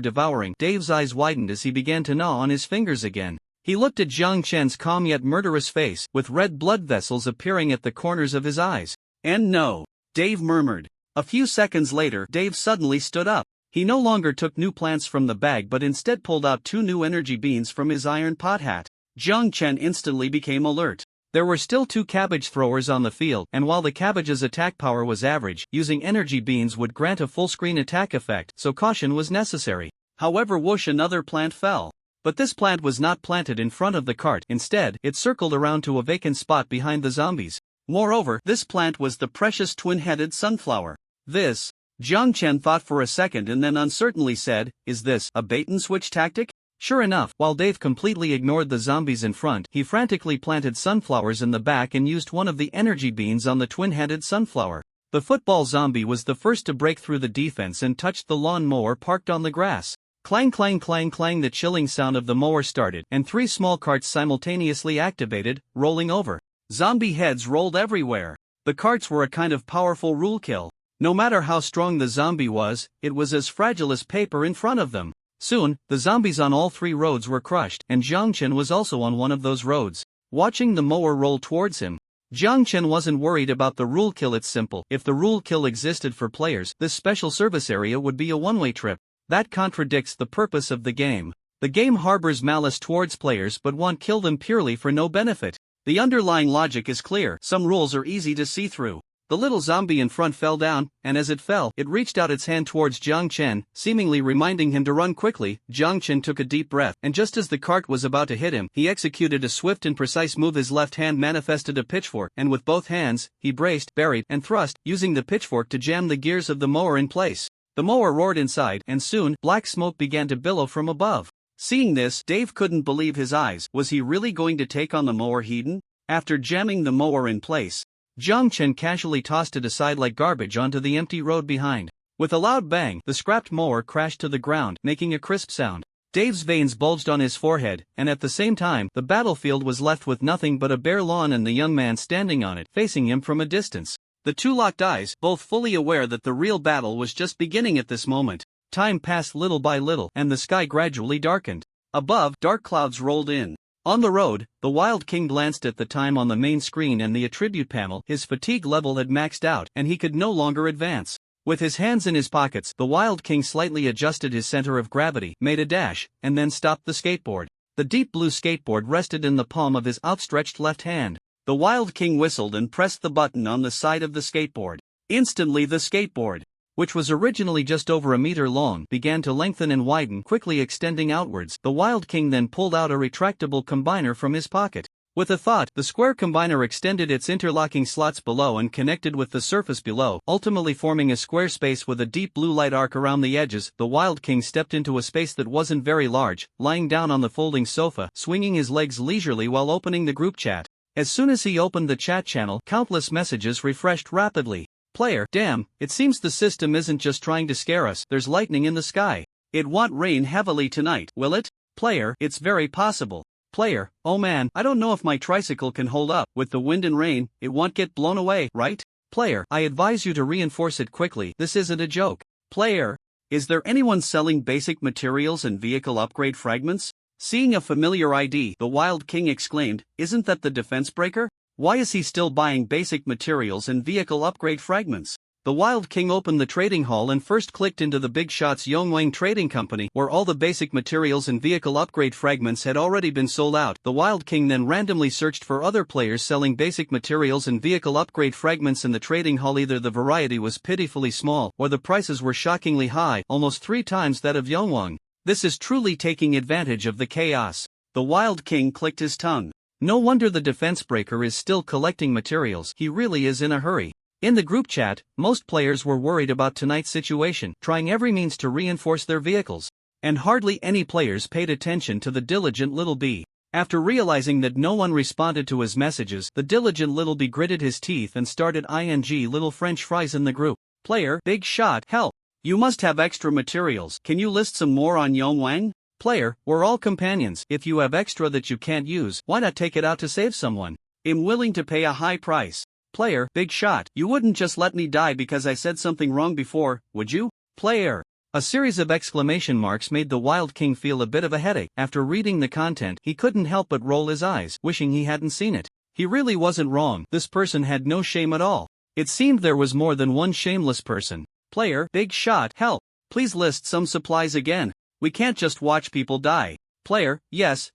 devouring. Dave's eyes widened as he began to gnaw on his fingers again. He looked at Jiang Chen's calm yet murderous face, with red blood vessels appearing at the corners of his eyes. "And no," Dave murmured. A few seconds later, Dave suddenly stood up. He no longer took new plants from the bag but instead pulled out 2 new energy beans from his iron pot hat. Jiang Chen instantly became alert. There were still 2 cabbage throwers on the field, and while the cabbage's attack power was average, using energy beans would grant a full-screen attack effect, so caution was necessary. However, whoosh, another plant fell. But this plant was not planted in front of the cart. Instead, it circled around to a vacant spot behind the zombies. Moreover, this plant was the precious twin-headed sunflower. This, Jiang Chen thought for a second and then uncertainly said, "Is this a bait-and-switch tactic?" Sure enough, while Dave completely ignored the zombies in front, he frantically planted sunflowers in the back and used one of the energy beans on the twin-headed sunflower. The football zombie was the first to break through the defense and touched the lawn mower parked on the grass. Clang clang clang clang, the chilling sound of the mower started, and 3 small carts simultaneously activated, rolling over. Zombie heads rolled everywhere. The carts were a kind of powerful rule kill. No matter how strong the zombie was, it was as fragile as paper in front of them. Soon, the zombies on all 3 roads were crushed, and Jiang Chen was also on one of those roads. Watching the mower roll towards him, Jiang Chen wasn't worried about the rule kill. It's simple. If the rule kill existed for players, this special service area would be a one-way trip. That contradicts the purpose of the game. The game harbors malice towards players but won't kill them purely for no benefit. The underlying logic is clear. Some rules are easy to see through. The little zombie in front fell down, and as it fell, it reached out its hand towards Jiang Chen, seemingly reminding him to run quickly. Jiang Chen took a deep breath, and just as the cart was about to hit him, he executed a swift and precise move. His left hand manifested a pitchfork, and with both hands, he braced, buried, and thrust, using the pitchfork to jam the gears of the mower in place. The mower roared inside, and soon, black smoke began to billow from above. Seeing this, Dave couldn't believe his eyes. Was he really going to take on the mower heathen? After jamming the mower in place, Jiang Chen casually tossed it aside like garbage onto the empty road behind. With a loud bang, the scrapped mower crashed to the ground, making a crisp sound. Dave's veins bulged on his forehead, and at the same time, the battlefield was left with nothing but a bare lawn and the young man standing on it, facing him from a distance. The 2 locked eyes, both fully aware that the real battle was just beginning at this moment. Time passed little by little, and the sky gradually darkened. Above, dark clouds rolled in. On the road, the Wild King glanced at the time on the main screen and the attribute panel. His fatigue level had maxed out, and he could no longer advance. With his hands in his pockets, the Wild King slightly adjusted his center of gravity, made a dash, and then stopped the skateboard. The deep blue skateboard rested in the palm of his outstretched left hand. The Wild King whistled and pressed the button on the side of the skateboard. Instantly the skateboard, which was originally just over a meter long, began to lengthen and widen, quickly extending outwards. The Wild King then pulled out a retractable combiner from his pocket. With a thought, the square combiner extended its interlocking slots below and connected with the surface below, ultimately forming a square space with a deep blue light arc around the edges. The Wild King stepped into a space that wasn't very large, lying down on the folding sofa, swinging his legs leisurely while opening the group chat. As soon as he opened the chat channel, countless messages refreshed rapidly. Player, damn, it seems the system isn't just trying to scare us. There's lightning in the sky. It won't rain heavily tonight, will it? Player, it's very possible. Player, oh man, I don't know if my tricycle can hold up. With the wind and rain, it won't get blown away, right? Player, I advise you to reinforce it quickly. This isn't a joke. Player, is there anyone selling basic materials and vehicle upgrade fragments? Seeing a familiar ID, the Wild King exclaimed, isn't that the defense breaker? Why is he still buying basic materials and vehicle upgrade fragments? The Wild King opened the trading hall and first clicked into the Big Shots Yongwang Trading Company, where all the basic materials and vehicle upgrade fragments had already been sold out. The Wild King then randomly searched for other players selling basic materials and vehicle upgrade fragments in the trading hall. Either the variety was pitifully small, or the prices were shockingly high, almost 3 times that of Yongwang. This is truly taking advantage of the chaos. The Wild King clicked his tongue. No wonder the defense breaker is still collecting materials. He really is in a hurry. In the group chat, most players were worried about tonight's situation, trying every means to reinforce their vehicles. And hardly any players paid attention to the diligent little bee. After realizing that no one responded to his messages, the diligent little bee gritted his teeth and started ing little French fries in the group. Player, big shot, help. You must have extra materials. Can you list some more on Yongwang? Player, we're all companions. If you have extra that you can't use, why not take it out to save someone? I'm willing to pay a high price. Player, big shot. You wouldn't just let me die because I said something wrong before, would you? Player. A series of exclamation marks made the Wild King feel a bit of a headache. After reading the content, he couldn't help but roll his eyes, wishing he hadn't seen it. He really wasn't wrong. This person had no shame at all. It seemed there was more than one shameless person. Player, big shot. Help. Please list some supplies again. We can't just watch people die. Player, yes,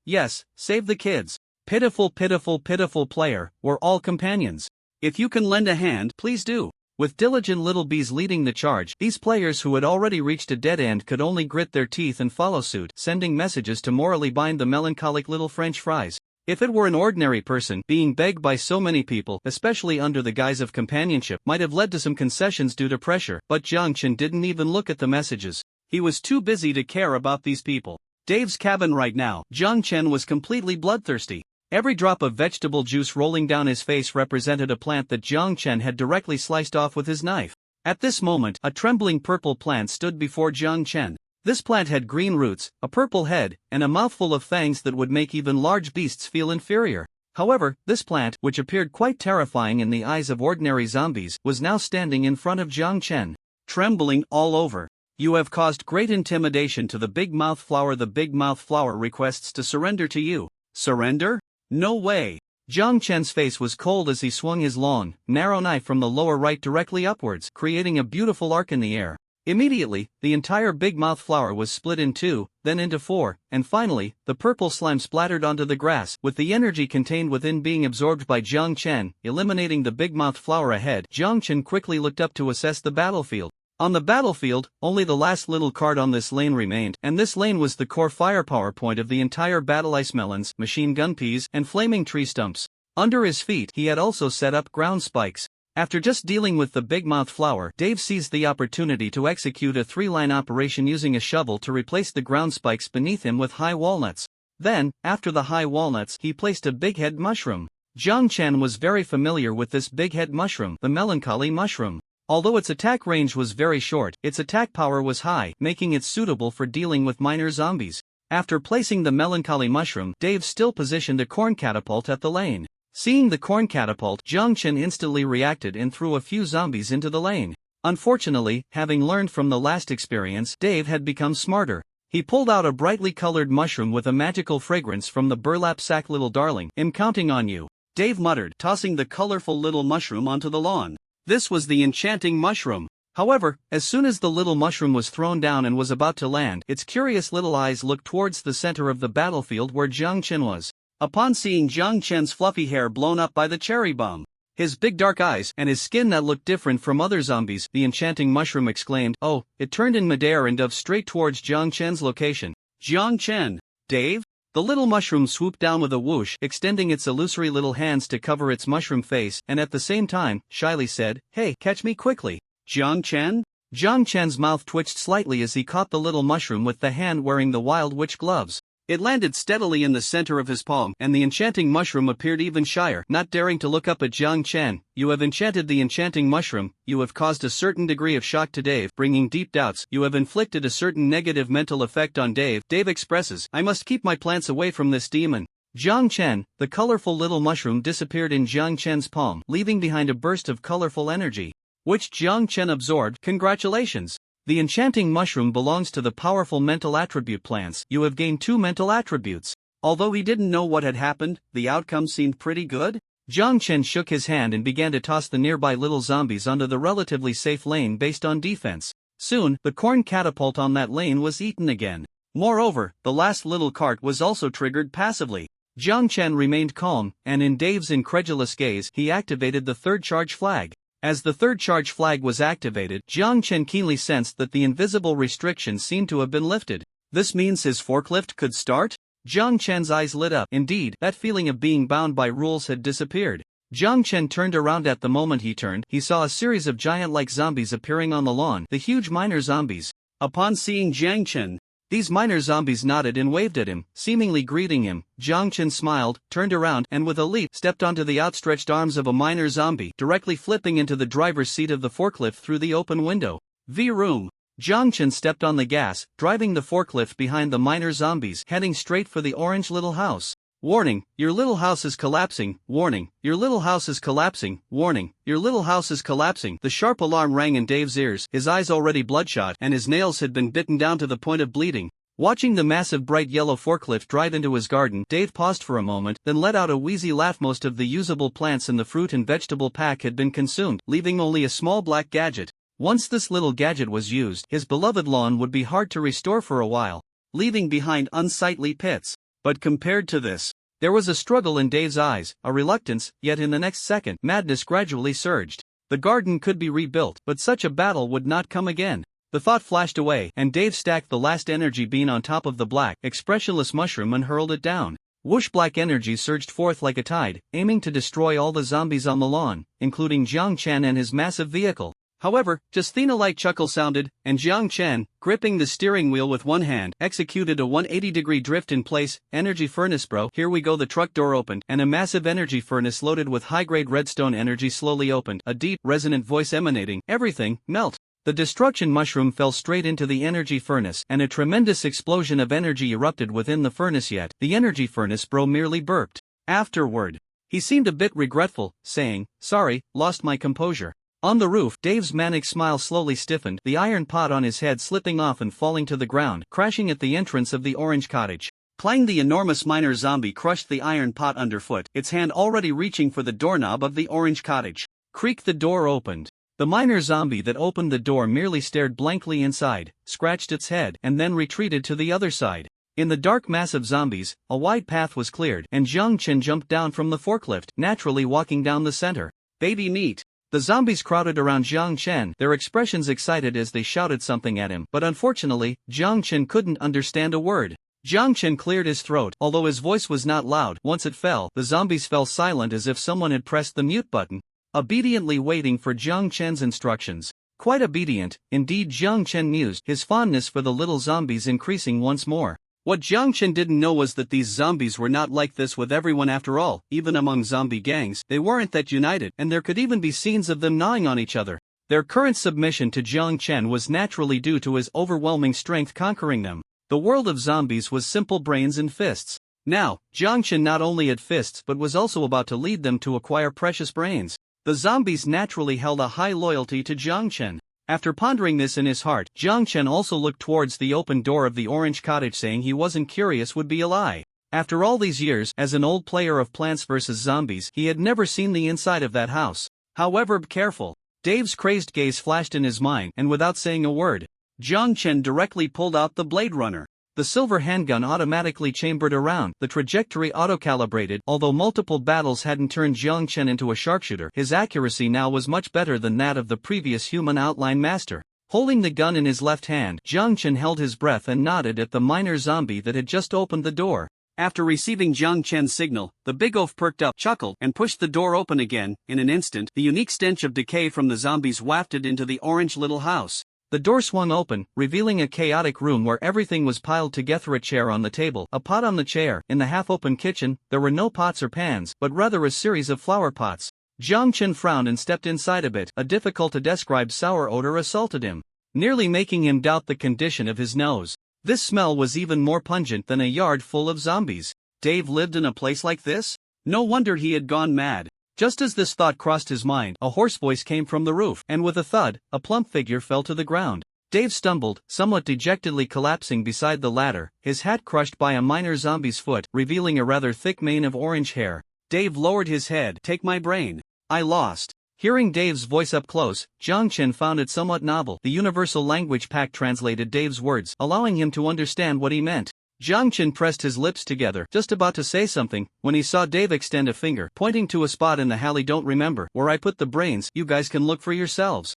save the kids. Pitiful, pitiful, pitiful. Player, we're all companions. If you can lend a hand, please do. With diligent little bees leading the charge, these players who had already reached a dead end could only grit their teeth and follow suit, sending messages to morally bind the melancholic little French fries. If it were an ordinary person, being begged by so many people, especially under the guise of companionship, might have led to some concessions due to pressure, but Jiang Chen didn't even look at the messages. He was too busy to care about these people. Dave's cabin right now. Jiang Chen was completely bloodthirsty. Every drop of vegetable juice rolling down his face represented a plant that Jiang Chen had directly sliced off with his knife. At this moment, a trembling purple plant stood before Jiang Chen. This plant had green roots, a purple head, and a mouthful of fangs that would make even large beasts feel inferior. However, this plant, which appeared quite terrifying in the eyes of ordinary zombies, was now standing in front of Jiang Chen, trembling all over. You have caused great intimidation to the big mouth flower. The big mouth flower requests to surrender to you. Surrender? No way. Jiang Chen's face was cold as he swung his long, narrow knife from the lower right directly upwards, creating a beautiful arc in the air. Immediately, the entire big mouth flower was split in two, then into four, and finally, the purple slime splattered onto the grass, with the energy contained within being absorbed by Jiang Chen, eliminating the big mouth flower ahead. Jiang Chen quickly looked up to assess the battlefield. On the battlefield, only the last little card on this lane remained, and this lane was the core firepower point of the entire battle. Ice melons, machine gun peas, and flaming tree stumps. Under his feet, he had also set up ground spikes. After just dealing with the big mouth flower, Dave seized the opportunity to execute a three-line operation using a shovel to replace the ground spikes beneath him with high walnuts. Then, after the high walnuts, he placed a big head mushroom. Jiang Chen was very familiar with this big head mushroom, the melancholy mushroom. Although its attack range was very short, its attack power was high, making it suitable for dealing with minor zombies. After placing the melancholy mushroom, Dave still positioned a corn catapult at the lane. Seeing the corn catapult, Jiang Chen instantly reacted and threw a few zombies into the lane. Unfortunately, having learned from the last experience, Dave had become smarter. He pulled out a brightly colored mushroom with a magical fragrance from the burlap sack. Little darling, I'm counting on you, Dave muttered, tossing the colorful little mushroom onto the lawn. This was the enchanting mushroom. However, as soon as the little mushroom was thrown down and was about to land, its curious little eyes looked towards the center of the battlefield where Jiang Chen was. Upon seeing Jiang Chen's fluffy hair blown up by the cherry bomb, his big dark eyes, and his skin that looked different from other zombies, the enchanting mushroom exclaimed, "Oh!" It turned in midair and dove straight towards Jiang Chen's location. Jiang Chen! Dave? The little mushroom swooped down with a whoosh, extending its illusory little hands to cover its mushroom face, and at the same time, shyly said, "Hey, catch me quickly." Jiang Chen? Jiang Chen's mouth twitched slightly as he caught the little mushroom with the hand wearing the Wild Witch gloves. It landed steadily in the center of his palm, and the enchanting mushroom appeared even shyer, not daring to look up at Jiang Chen. "You have enchanted the enchanting mushroom, you have caused a certain degree of shock to Dave, bringing deep doubts, you have inflicted a certain negative mental effect on Dave." Dave expresses, "I must keep my plants away from this demon." Jiang Chen, the colorful little mushroom disappeared in Jiang Chen's palm, leaving behind a burst of colorful energy, which Jiang Chen absorbed. "Congratulations. The enchanting mushroom belongs to the powerful mental attribute plants. You have gained 2 mental attributes." Although he didn't know what had happened, the outcome seemed pretty good. Jiang Chen shook his hand and began to toss the nearby little zombies onto the relatively safe lane based on defense. Soon, the corn catapult on that lane was eaten again. Moreover, the last little cart was also triggered passively. Jiang Chen remained calm, and in Dave's incredulous gaze, he activated the third charge flag. As the third charge flag was activated, Jiang Chen keenly sensed that the invisible restriction seemed to have been lifted. This means his forklift could start? Jiang Chen's eyes lit up. Indeed, that feeling of being bound by rules had disappeared. Jiang Chen turned around. At the moment he turned, he saw a series of giant-like zombies appearing on the lawn, the huge minor zombies. Upon seeing Jiang Chen, these minor zombies nodded and waved at him, seemingly greeting him. Jiang Chen smiled, turned around, and with a leap stepped onto the outstretched arms of a minor zombie, directly flipping into the driver's seat of the forklift through the open window. V-room. Jiang Chen stepped on the gas, driving the forklift behind the minor zombies, heading straight for the orange little house. Warning, your little house is collapsing. Warning, your little house is collapsing. Warning, your little house is collapsing. The sharp alarm rang in Dave's ears, his eyes already bloodshot and his nails had been bitten down to the point of bleeding. Watching the massive bright yellow forklift drive into his garden, Dave paused for a moment, then let out a wheezy laugh. Most of the usable plants in the fruit and vegetable pack had been consumed, leaving only a small black gadget. Once this little gadget was used, his beloved lawn would be hard to restore for a while, leaving behind unsightly pits. But compared to this, there was a struggle in Dave's eyes, a reluctance, yet in the next second, madness gradually surged. The garden could be rebuilt, but such a battle would not come again. The thought flashed away, and Dave stacked the last energy bean on top of the black, expressionless mushroom and hurled it down. Whoosh! Black energy surged forth like a tide, aiming to destroy all the zombies on the lawn, including Jiang Chen and his massive vehicle. However, just then a light chuckle sounded, and Jiang Chen, gripping the steering wheel with one hand, executed a 180-degree drift in place. Energy furnace, bro. Here we go. The truck door opened, and a massive energy furnace loaded with high-grade redstone energy slowly opened, a deep, resonant voice emanating, "Everything, melt." The destruction mushroom fell straight into the energy furnace, and a tremendous explosion of energy erupted within the furnace. Yet, the energy furnace bro merely burped. Afterward, he seemed a bit regretful, saying, "Sorry, lost my composure." On the roof, Dave's manic smile slowly stiffened, the iron pot on his head slipping off and falling to the ground, crashing at the entrance of the orange cottage. Clang! The enormous miner zombie crushed the iron pot underfoot, its hand already reaching for the doorknob of the orange cottage. Creak! The door opened. The miner zombie that opened the door merely stared blankly inside, scratched its head, and then retreated to the other side. In the dark mass of zombies, a wide path was cleared, and Jiang Chen jumped down from the forklift, naturally walking down the center. "Baby meat." The zombies crowded around Jiang Chen, their expressions excited as they shouted something at him, but unfortunately, Jiang Chen couldn't understand a word. Jiang Chen cleared his throat, although his voice was not loud. Once it fell, the zombies fell silent as if someone had pressed the mute button, obediently waiting for Jiang Chen's instructions. Quite obedient, indeed. Jiang Chen mused, his fondness for the little zombies increasing once more. What Jiang Chen didn't know was that these zombies were not like this with everyone after all. Even among zombie gangs, they weren't that united, and there could even be scenes of them gnawing on each other. Their current submission to Jiang Chen was naturally due to his overwhelming strength conquering them. The world of zombies was simple brains and fists. Now, Jiang Chen not only had fists but was also about to lead them to acquire precious brains. The zombies naturally held a high loyalty to Jiang Chen. After pondering this in his heart, Jiang Chen also looked towards the open door of the orange cottage. Saying he wasn't curious would be a lie. After all these years, as an old player of Plants vs. Zombies, he had never seen the inside of that house. However, be careful. Dave's crazed gaze flashed in his mind, and without saying a word, Jiang Chen directly pulled out the Blade Runner. The silver handgun automatically chambered around, the trajectory auto-calibrated. Although multiple battles hadn't turned Jiang Chen into a sharpshooter, his accuracy now was much better than that of the previous human outline master. Holding the gun in his left hand, Jiang Chen held his breath and nodded at the miner zombie that had just opened the door. After receiving Jiang Chen's signal, the big oaf perked up, chuckled, and pushed the door open again. In an instant, the unique stench of decay from the zombies wafted into the orange little house. The door swung open, revealing a chaotic room where everything was piled together. A chair on the table, a pot on the chair. In the half-open kitchen, there were no pots or pans, but rather a series of flower pots. Jiang Chen frowned and stepped inside a bit. A difficult-to-describe sour odor assaulted him, nearly making him doubt the condition of his nose. This smell was even more pungent than a yard full of zombies. Dave lived in a place like this? No wonder he had gone mad. Just as this thought crossed his mind, a hoarse voice came from the roof, and with a thud, a plump figure fell to the ground. Dave stumbled, somewhat dejectedly collapsing beside the ladder, his hat crushed by a miner zombie's foot, revealing a rather thick mane of orange hair. Dave lowered his head. "Take my brain. I lost." Hearing Dave's voice up close, Jiang Chen found it somewhat novel. The universal language pack translated Dave's words, allowing him to understand what he meant. Jiang Chen pressed his lips together, just about to say something, when he saw Dave extend a finger, pointing to a spot in the alley. "Don't remember where I put the brains. You guys can look for yourselves."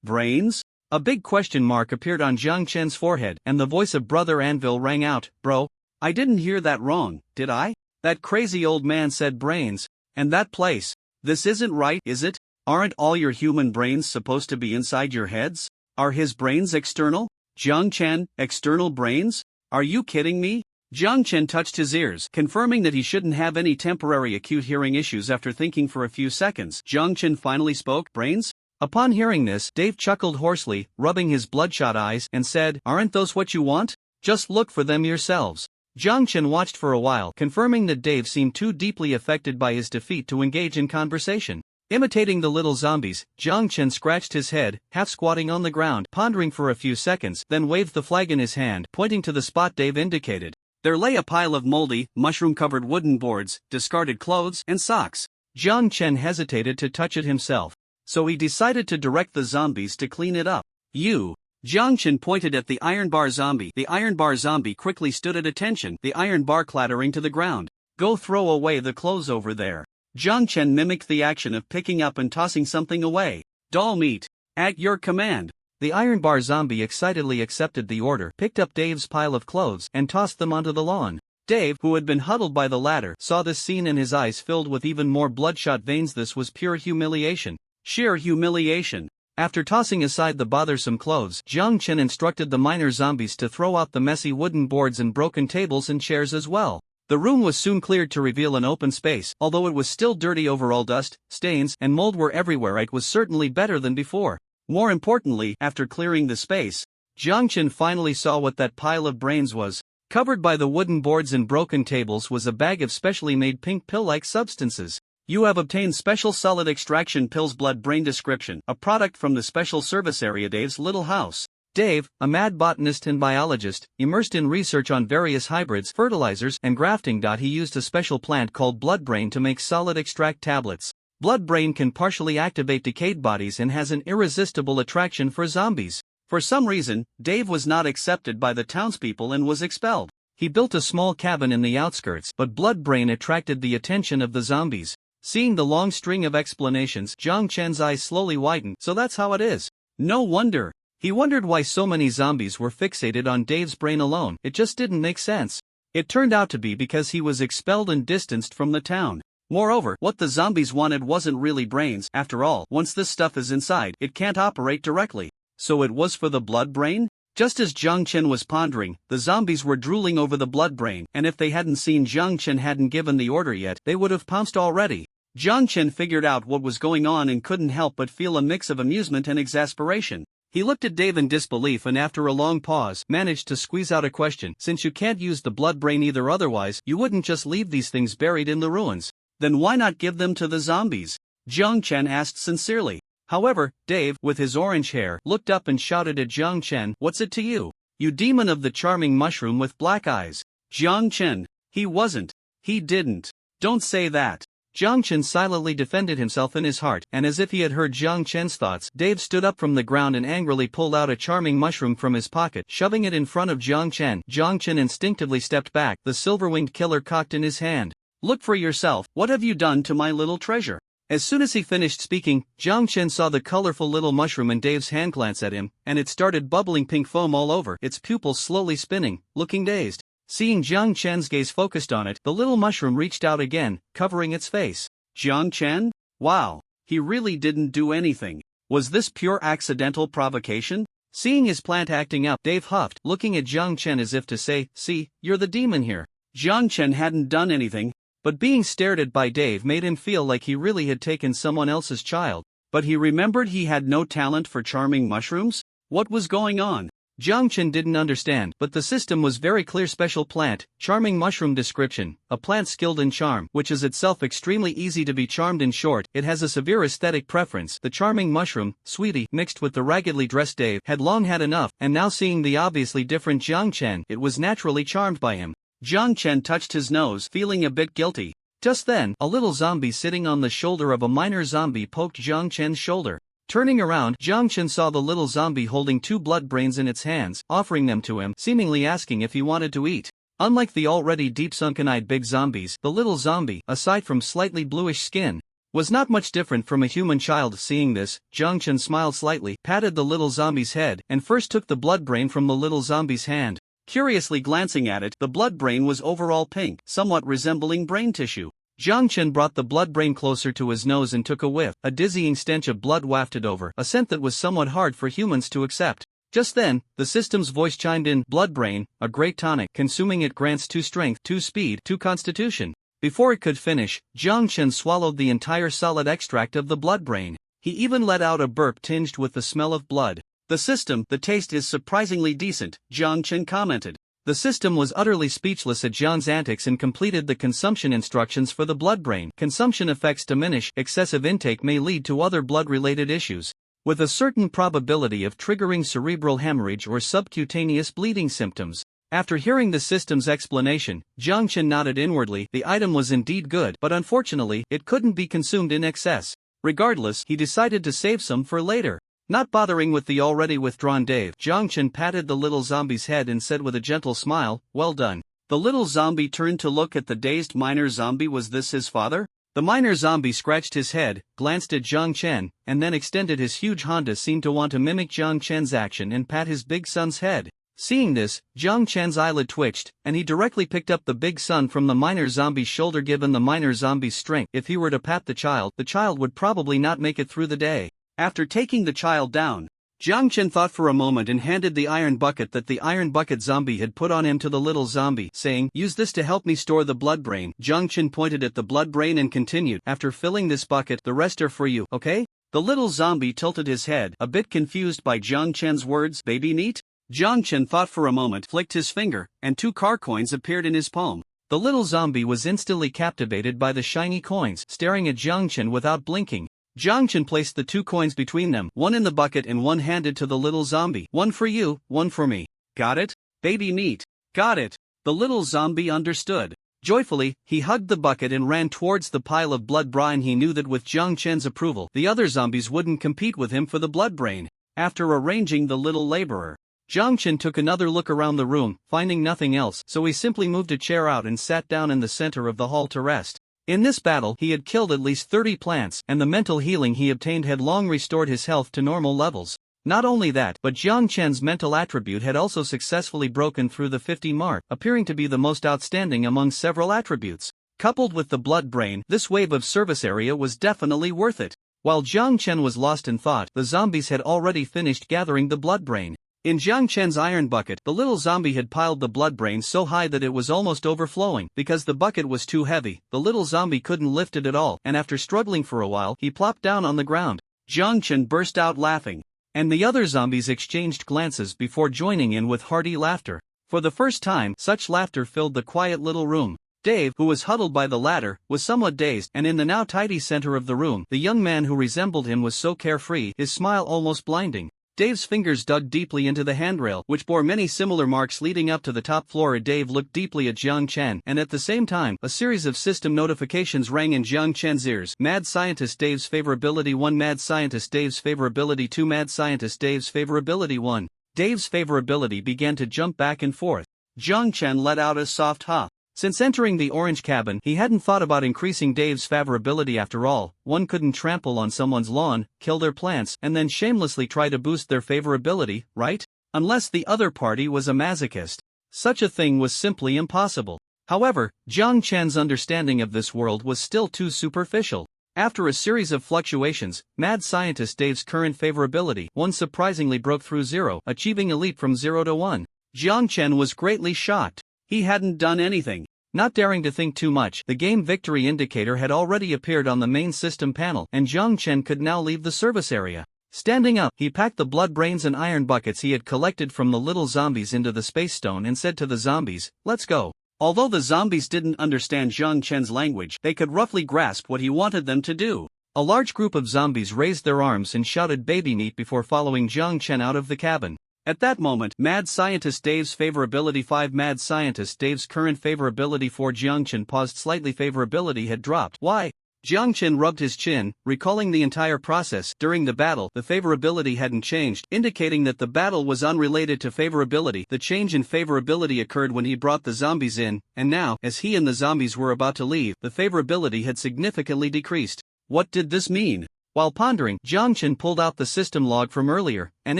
Brains? A big question mark appeared on Jiang Chen's forehead, and the voice of Brother Anvil rang out. "Bro, I didn't hear that wrong, did I? That crazy old man said brains. And that place. This isn't right, is it? Aren't all your human brains supposed to be inside your heads? Are his brains external? Jiang Chen, external brains? Are you kidding me?" Jiang Chen touched his ears, confirming that he shouldn't have any temporary acute hearing issues. After thinking for a few seconds, Jiang Chen finally spoke. "Brains?" Upon hearing this, Dave chuckled hoarsely, rubbing his bloodshot eyes, and said, "Aren't those what you want? Just look for them yourselves." Jiang Chen watched for a while, confirming that Dave seemed too deeply affected by his defeat to engage in conversation. Imitating the little zombies, Jiang Chen scratched his head, half squatting on the ground, pondering for a few seconds, then waved the flag in his hand, pointing to the spot Dave indicated. There lay a pile of moldy, mushroom-covered wooden boards, discarded clothes, and socks. Jiang Chen hesitated to touch it himself, so he decided to direct the zombies to clean it up. You. Jiang Chen pointed at the iron bar zombie. The iron bar zombie quickly stood at attention, the iron bar clattering to the ground. Go throw away the clothes over there. Jiang Chen mimicked the action of picking up and tossing something away. Doll meat. At your command. The iron bar zombie excitedly accepted the order, picked up Dave's pile of clothes, and tossed them onto the lawn. Dave, who had been huddled by the ladder, saw this scene and his eyes filled with even more bloodshot veins. This was pure humiliation. Sheer humiliation. After tossing aside the bothersome clothes, Jiang Chen instructed the minor zombies to throw out the messy wooden boards and broken tables and chairs as well. The room was soon cleared to reveal an open space. Although it was still dirty overall, dust, stains, and mold were everywhere. It was certainly better than before. More importantly, after clearing the space, Jiang Chen finally saw what that pile of brains was. Covered by the wooden boards and broken tables was a bag of specially made pink pill-like substances. You have obtained special solid extraction pills. Blood-brain description, a product from the special service area. Dave's little house. Dave, a mad botanist and biologist, immersed in research on various hybrids, fertilizers, and grafting. He used a special plant called blood-brain to make solid extract tablets. Blood-brain can partially activate decayed bodies and has an irresistible attraction for zombies. For some reason, Dave was not accepted by the townspeople and was expelled. He built a small cabin in the outskirts, but blood-brain attracted the attention of the zombies. Seeing the long string of explanations, Jiang Chen's eyes slowly widened. So that's how it is. No wonder. He wondered why so many zombies were fixated on Dave's brain alone. It just didn't make sense. It turned out to be because he was expelled and distanced from the town. Moreover, what the zombies wanted wasn't really brains. After all, once this stuff is inside, it can't operate directly. So it was for the blood brain? Just as Jiang Chen was pondering, the zombies were drooling over the blood brain, and if they hadn't seen Jiang Chen hadn't given the order yet, they would have pounced already. Jiang Chen figured out what was going on and couldn't help but feel a mix of amusement and exasperation. He looked at Dave in disbelief and after a long pause, managed to squeeze out a question. Since you can't use the blood brain either, otherwise, you wouldn't just leave these things buried in the ruins. Then why not give them to the zombies? Jiang Chen asked sincerely. However, Dave, with his orange hair, looked up and shouted at Jiang Chen, "What's it to you? You demon of the charming mushroom with black eyes." Jiang Chen. He wasn't. He didn't. Don't say that. Jiang Chen silently defended himself in his heart, and as if he had heard Jiang Chen's thoughts, Dave stood up from the ground and angrily pulled out a charming mushroom from his pocket, shoving it in front of Jiang Chen. Jiang Chen instinctively stepped back, the silver-winged killer cocked in his hand. "Look for yourself, what have you done to my little treasure?" As soon as he finished speaking, Jiang Chen saw the colorful little mushroom in Dave's hand, glance at him, and it started bubbling pink foam all over, its pupils slowly spinning, looking dazed. Seeing Jiang Chen's gaze focused on it, the little mushroom reached out again, covering its face. Jiang Chen? Wow. He really didn't do anything. Was this pure accidental provocation? Seeing his plant acting up, Dave huffed, looking at Jiang Chen as if to say, "See, you're the demon here." Jiang Chen hadn't done anything, but being stared at by Dave made him feel like he really had taken someone else's child. But he remembered he had no talent for charming mushrooms? What was going on? Jiang Chen didn't understand, but the system was very clear. Special plant, charming mushroom description, a plant skilled in charm, which is itself extremely easy to be charmed. In short, it has a severe aesthetic preference. The charming mushroom, sweetie, mixed with the raggedly dressed Dave, had long had enough, and now seeing the obviously different Jiang Chen, it was naturally charmed by him. Jiang Chen touched his nose, feeling a bit guilty. Just then, a little zombie sitting on the shoulder of a minor zombie poked Jiang Chen's shoulder. Turning around, Jiang Chen saw the little zombie holding 2 blood brains in its hands, offering them to him, seemingly asking if he wanted to eat. Unlike the already deep sunken-eyed big zombies, the little zombie, aside from slightly bluish skin, was not much different from a human child. Seeing this, Jiang Chen smiled slightly, patted the little zombie's head, and first took the blood brain from the little zombie's hand. Curiously glancing at it, the blood brain was overall pink, somewhat resembling brain tissue. Jiang Chen brought the blood brain closer to his nose and took a whiff. A dizzying stench of blood wafted over, a scent that was somewhat hard for humans to accept. Just then, the system's voice chimed in, "Blood brain, a great tonic. Consuming it grants 2 strength, 2 speed, 2 constitution." Before it could finish, Jiang Chen swallowed the entire solid extract of the blood brain. He even let out a burp tinged with the smell of blood. "The taste is surprisingly decent," Jiang Chen commented. The system was utterly speechless at Jiang's antics and completed the consumption instructions for the blood brain. Consumption effects diminish, excessive intake may lead to other blood-related issues, with a certain probability of triggering cerebral hemorrhage or subcutaneous bleeding symptoms. After hearing the system's explanation, Jiang Chen nodded inwardly. The item was indeed good, but unfortunately, it couldn't be consumed in excess. Regardless, he decided to save some for later. Not bothering with the already withdrawn Dave, Jiang Chen patted the little zombie's head and said with a gentle smile, "Well done." The little zombie turned to look at the dazed minor zombie. Was this his father? The minor zombie scratched his head, glanced at Jiang Chen, and then extended his huge Honda, seemed to want to mimic Jiang Chen's action and pat his big son's head. Seeing this, Jiang Chen's eyelid twitched, and he directly picked up the big son from the minor zombie's shoulder. Given the minor zombie's strength, if he were to pat the child would probably not make it through the day. After taking the child down, Jiang Chen thought for a moment and handed the iron bucket that the iron bucket zombie had put on him to the little zombie, saying, "Use this to help me store the blood brain." Jiang Chen pointed at the blood brain and continued, "After filling this bucket, the rest are for you, okay?" The little zombie tilted his head, a bit confused by Jiang Chen's words. "Baby neat?" Jiang Chen thought for a moment, flicked his finger, and 2 car coins appeared in his palm. The little zombie was instantly captivated by the shiny coins, staring at Jiang Chen without blinking. Jiang Chen placed the 2 coins between them, one in the bucket and one handed to the little zombie. "One for you, one for me. Got it? Baby neat." "Got it." The little zombie understood. Joyfully, he hugged the bucket and ran towards the pile of blood brine. He knew that with Jiang Chen's approval, the other zombies wouldn't compete with him for the blood brain. After arranging the little laborer, Jiang Chen took another look around the room, finding nothing else, so he simply moved a chair out and sat down in the center of the hall to rest. In this battle, he had killed at least 30 plants, and the mental healing he obtained had long restored his health to normal levels. Not only that, but Jiang Chen's mental attribute had also successfully broken through the 50 mark, appearing to be the most outstanding among several attributes. Coupled with the blood brain, this wave of service area was definitely worth it. While Jiang Chen was lost in thought, the zombies had already finished gathering the blood brain. In Jiang Chen's iron bucket, the little zombie had piled the blood brain so high that it was almost overflowing. Because the bucket was too heavy, the little zombie couldn't lift it at all, and after struggling for a while, he plopped down on the ground. Jiang Chen burst out laughing, and the other zombies exchanged glances before joining in with hearty laughter. For the first time, such laughter filled the quiet little room. Dave, who was huddled by the ladder, was somewhat dazed, and in the now tidy center of the room, the young man who resembled him was so carefree, his smile almost blinding. Dave's fingers dug deeply into the handrail, which bore many similar marks leading up to the top floor. Dave looked deeply at Jiang Chen, and at the same time, a series of system notifications rang in Jiang Chen's ears. Mad Scientist Dave's favorability 1, Mad Scientist Dave's favorability 2, Mad Scientist Dave's favorability 1. Dave's favorability began to jump back and forth. Jiang Chen let out a soft huh. Since entering the orange cabin, he hadn't thought about increasing Dave's favorability. After all, one couldn't trample on someone's lawn, kill their plants, and then shamelessly try to boost their favorability, right? Unless the other party was a masochist. Such a thing was simply impossible. However, Jiang Chen's understanding of this world was still too superficial. After a series of fluctuations, Mad Scientist Dave's current favorability 1 surprisingly broke through 0, achieving a leap from 0 to 1. Jiang Chen was greatly shocked. He hadn't done anything. Not daring to think too much, the game victory indicator had already appeared on the main system panel, and Jiang Chen could now leave the service area. Standing up, he packed the blood brains and iron buckets he had collected from the little zombies into the space stone and said to the zombies, "Let's go." Although the zombies didn't understand Jiang Chen's language, they could roughly grasp what he wanted them to do. A large group of zombies raised their arms and shouted "baby neat" before following Jiang Chen out of the cabin. At that moment, Mad Scientist Dave's favorability 5, Mad Scientist Dave's current favorability 4. Jiang Chen paused slightly. Favorability had dropped. Why? Jiang Chen rubbed his chin, recalling the entire process. During the battle, the favorability hadn't changed, indicating that the battle was unrelated to favorability. The change in favorability occurred when he brought the zombies in, and now, as he and the zombies were about to leave, the favorability had significantly decreased. What did this mean? While pondering, Jiang Chen pulled out the system log from earlier, and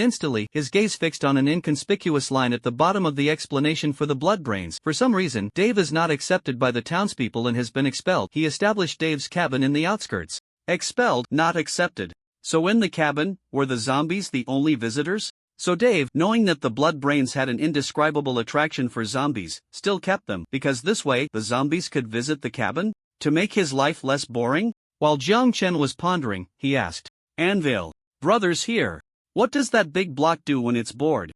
instantly, his gaze fixed on an inconspicuous line at the bottom of the explanation for the blood brains. For some reason, Dave is not accepted by the townspeople and has been expelled. He established Dave's cabin in the outskirts. Expelled, not accepted. So in the cabin, were the zombies the only visitors? So Dave, knowing that the blood brains had an indescribable attraction for zombies, still kept them, because this way, the zombies could visit the cabin? To make his life less boring? While Jiang Chen was pondering, he asked, "Anvil, brother's here. What does that big block do when it's bored?"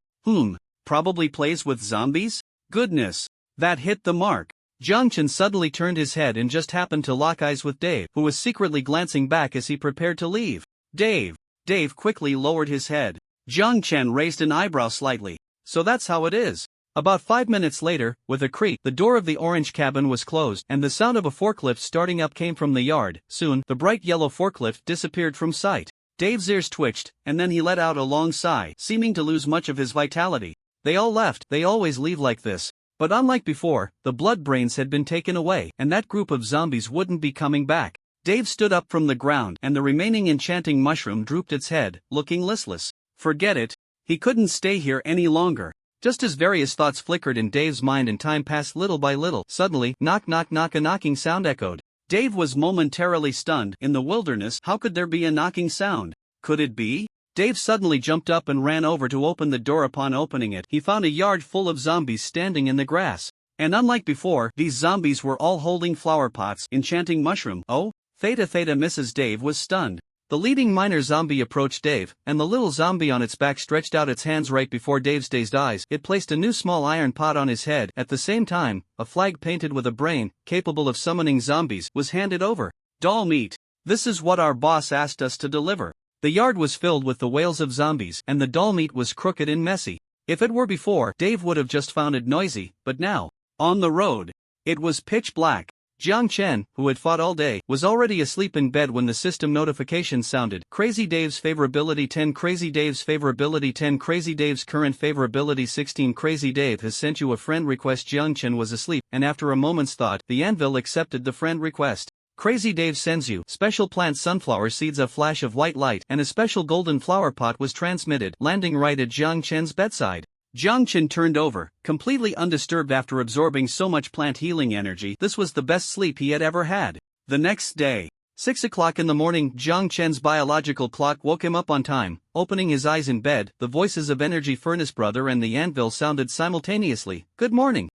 Probably plays with zombies? Goodness. That hit the mark. Jiang Chen suddenly turned his head and just happened to lock eyes with Dave, who was secretly glancing back as he prepared to leave. Dave. Dave quickly lowered his head. Jiang Chen raised an eyebrow slightly. So that's how it is. About 5 minutes later, with a creak, the door of the orange cabin was closed, and the sound of a forklift starting up came from the yard. Soon, the bright yellow forklift disappeared from sight. Dave's ears twitched, and then he let out a long sigh, seeming to lose much of his vitality. They all left. They always leave like this. But unlike before, the blood brains had been taken away, and that group of zombies wouldn't be coming back. Dave stood up from the ground, and the remaining enchanting mushroom drooped its head, looking listless. Forget it. He couldn't stay here any longer. Just as various thoughts flickered in Dave's mind and time passed little by little, suddenly, knock knock knock, a knocking sound echoed. Dave was momentarily stunned. In the wilderness, how could there be a knocking sound? Could it be? Dave suddenly jumped up and ran over to open the door. Upon opening it, he found a yard full of zombies standing in the grass. And unlike before, these zombies were all holding flower pots. Enchanting mushroom. Oh, Theta Theta. Mrs. Dave was stunned. The leading minor zombie approached Dave, and the little zombie on its back stretched out its hands right before Dave's dazed eyes. It placed a new small iron pot on his head. At the same time, a flag painted with a brain, capable of summoning zombies, was handed over. Doll meat. This is what our boss asked us to deliver. The yard was filled with the wails of zombies, and the doll meat was crooked and messy. If it were before, Dave would have just found it noisy, but now, on the road, it was pitch black. Jiang Chen, who had fought all day, was already asleep in bed when the system notification sounded. Crazy Dave's favorability 10. Crazy Dave's favorability 10. Crazy Dave's current favorability 16. Crazy Dave has sent you a friend request. Jiang Chen was asleep, and after a moment's thought, the anvil accepted the friend request. Crazy Dave sends you special plant sunflower seeds. A flash of white light and a special golden flower pot was transmitted, landing right at Jiang Chen's bedside. Jiang Chen turned over, completely undisturbed after absorbing so much plant healing energy. This was the best sleep he had ever had. The next day, 6 o'clock in the morning, Jiang Chen's biological clock woke him up on time. Opening his eyes in bed, the voices of Energy Furnace Brother and the Anvil sounded simultaneously. Good morning.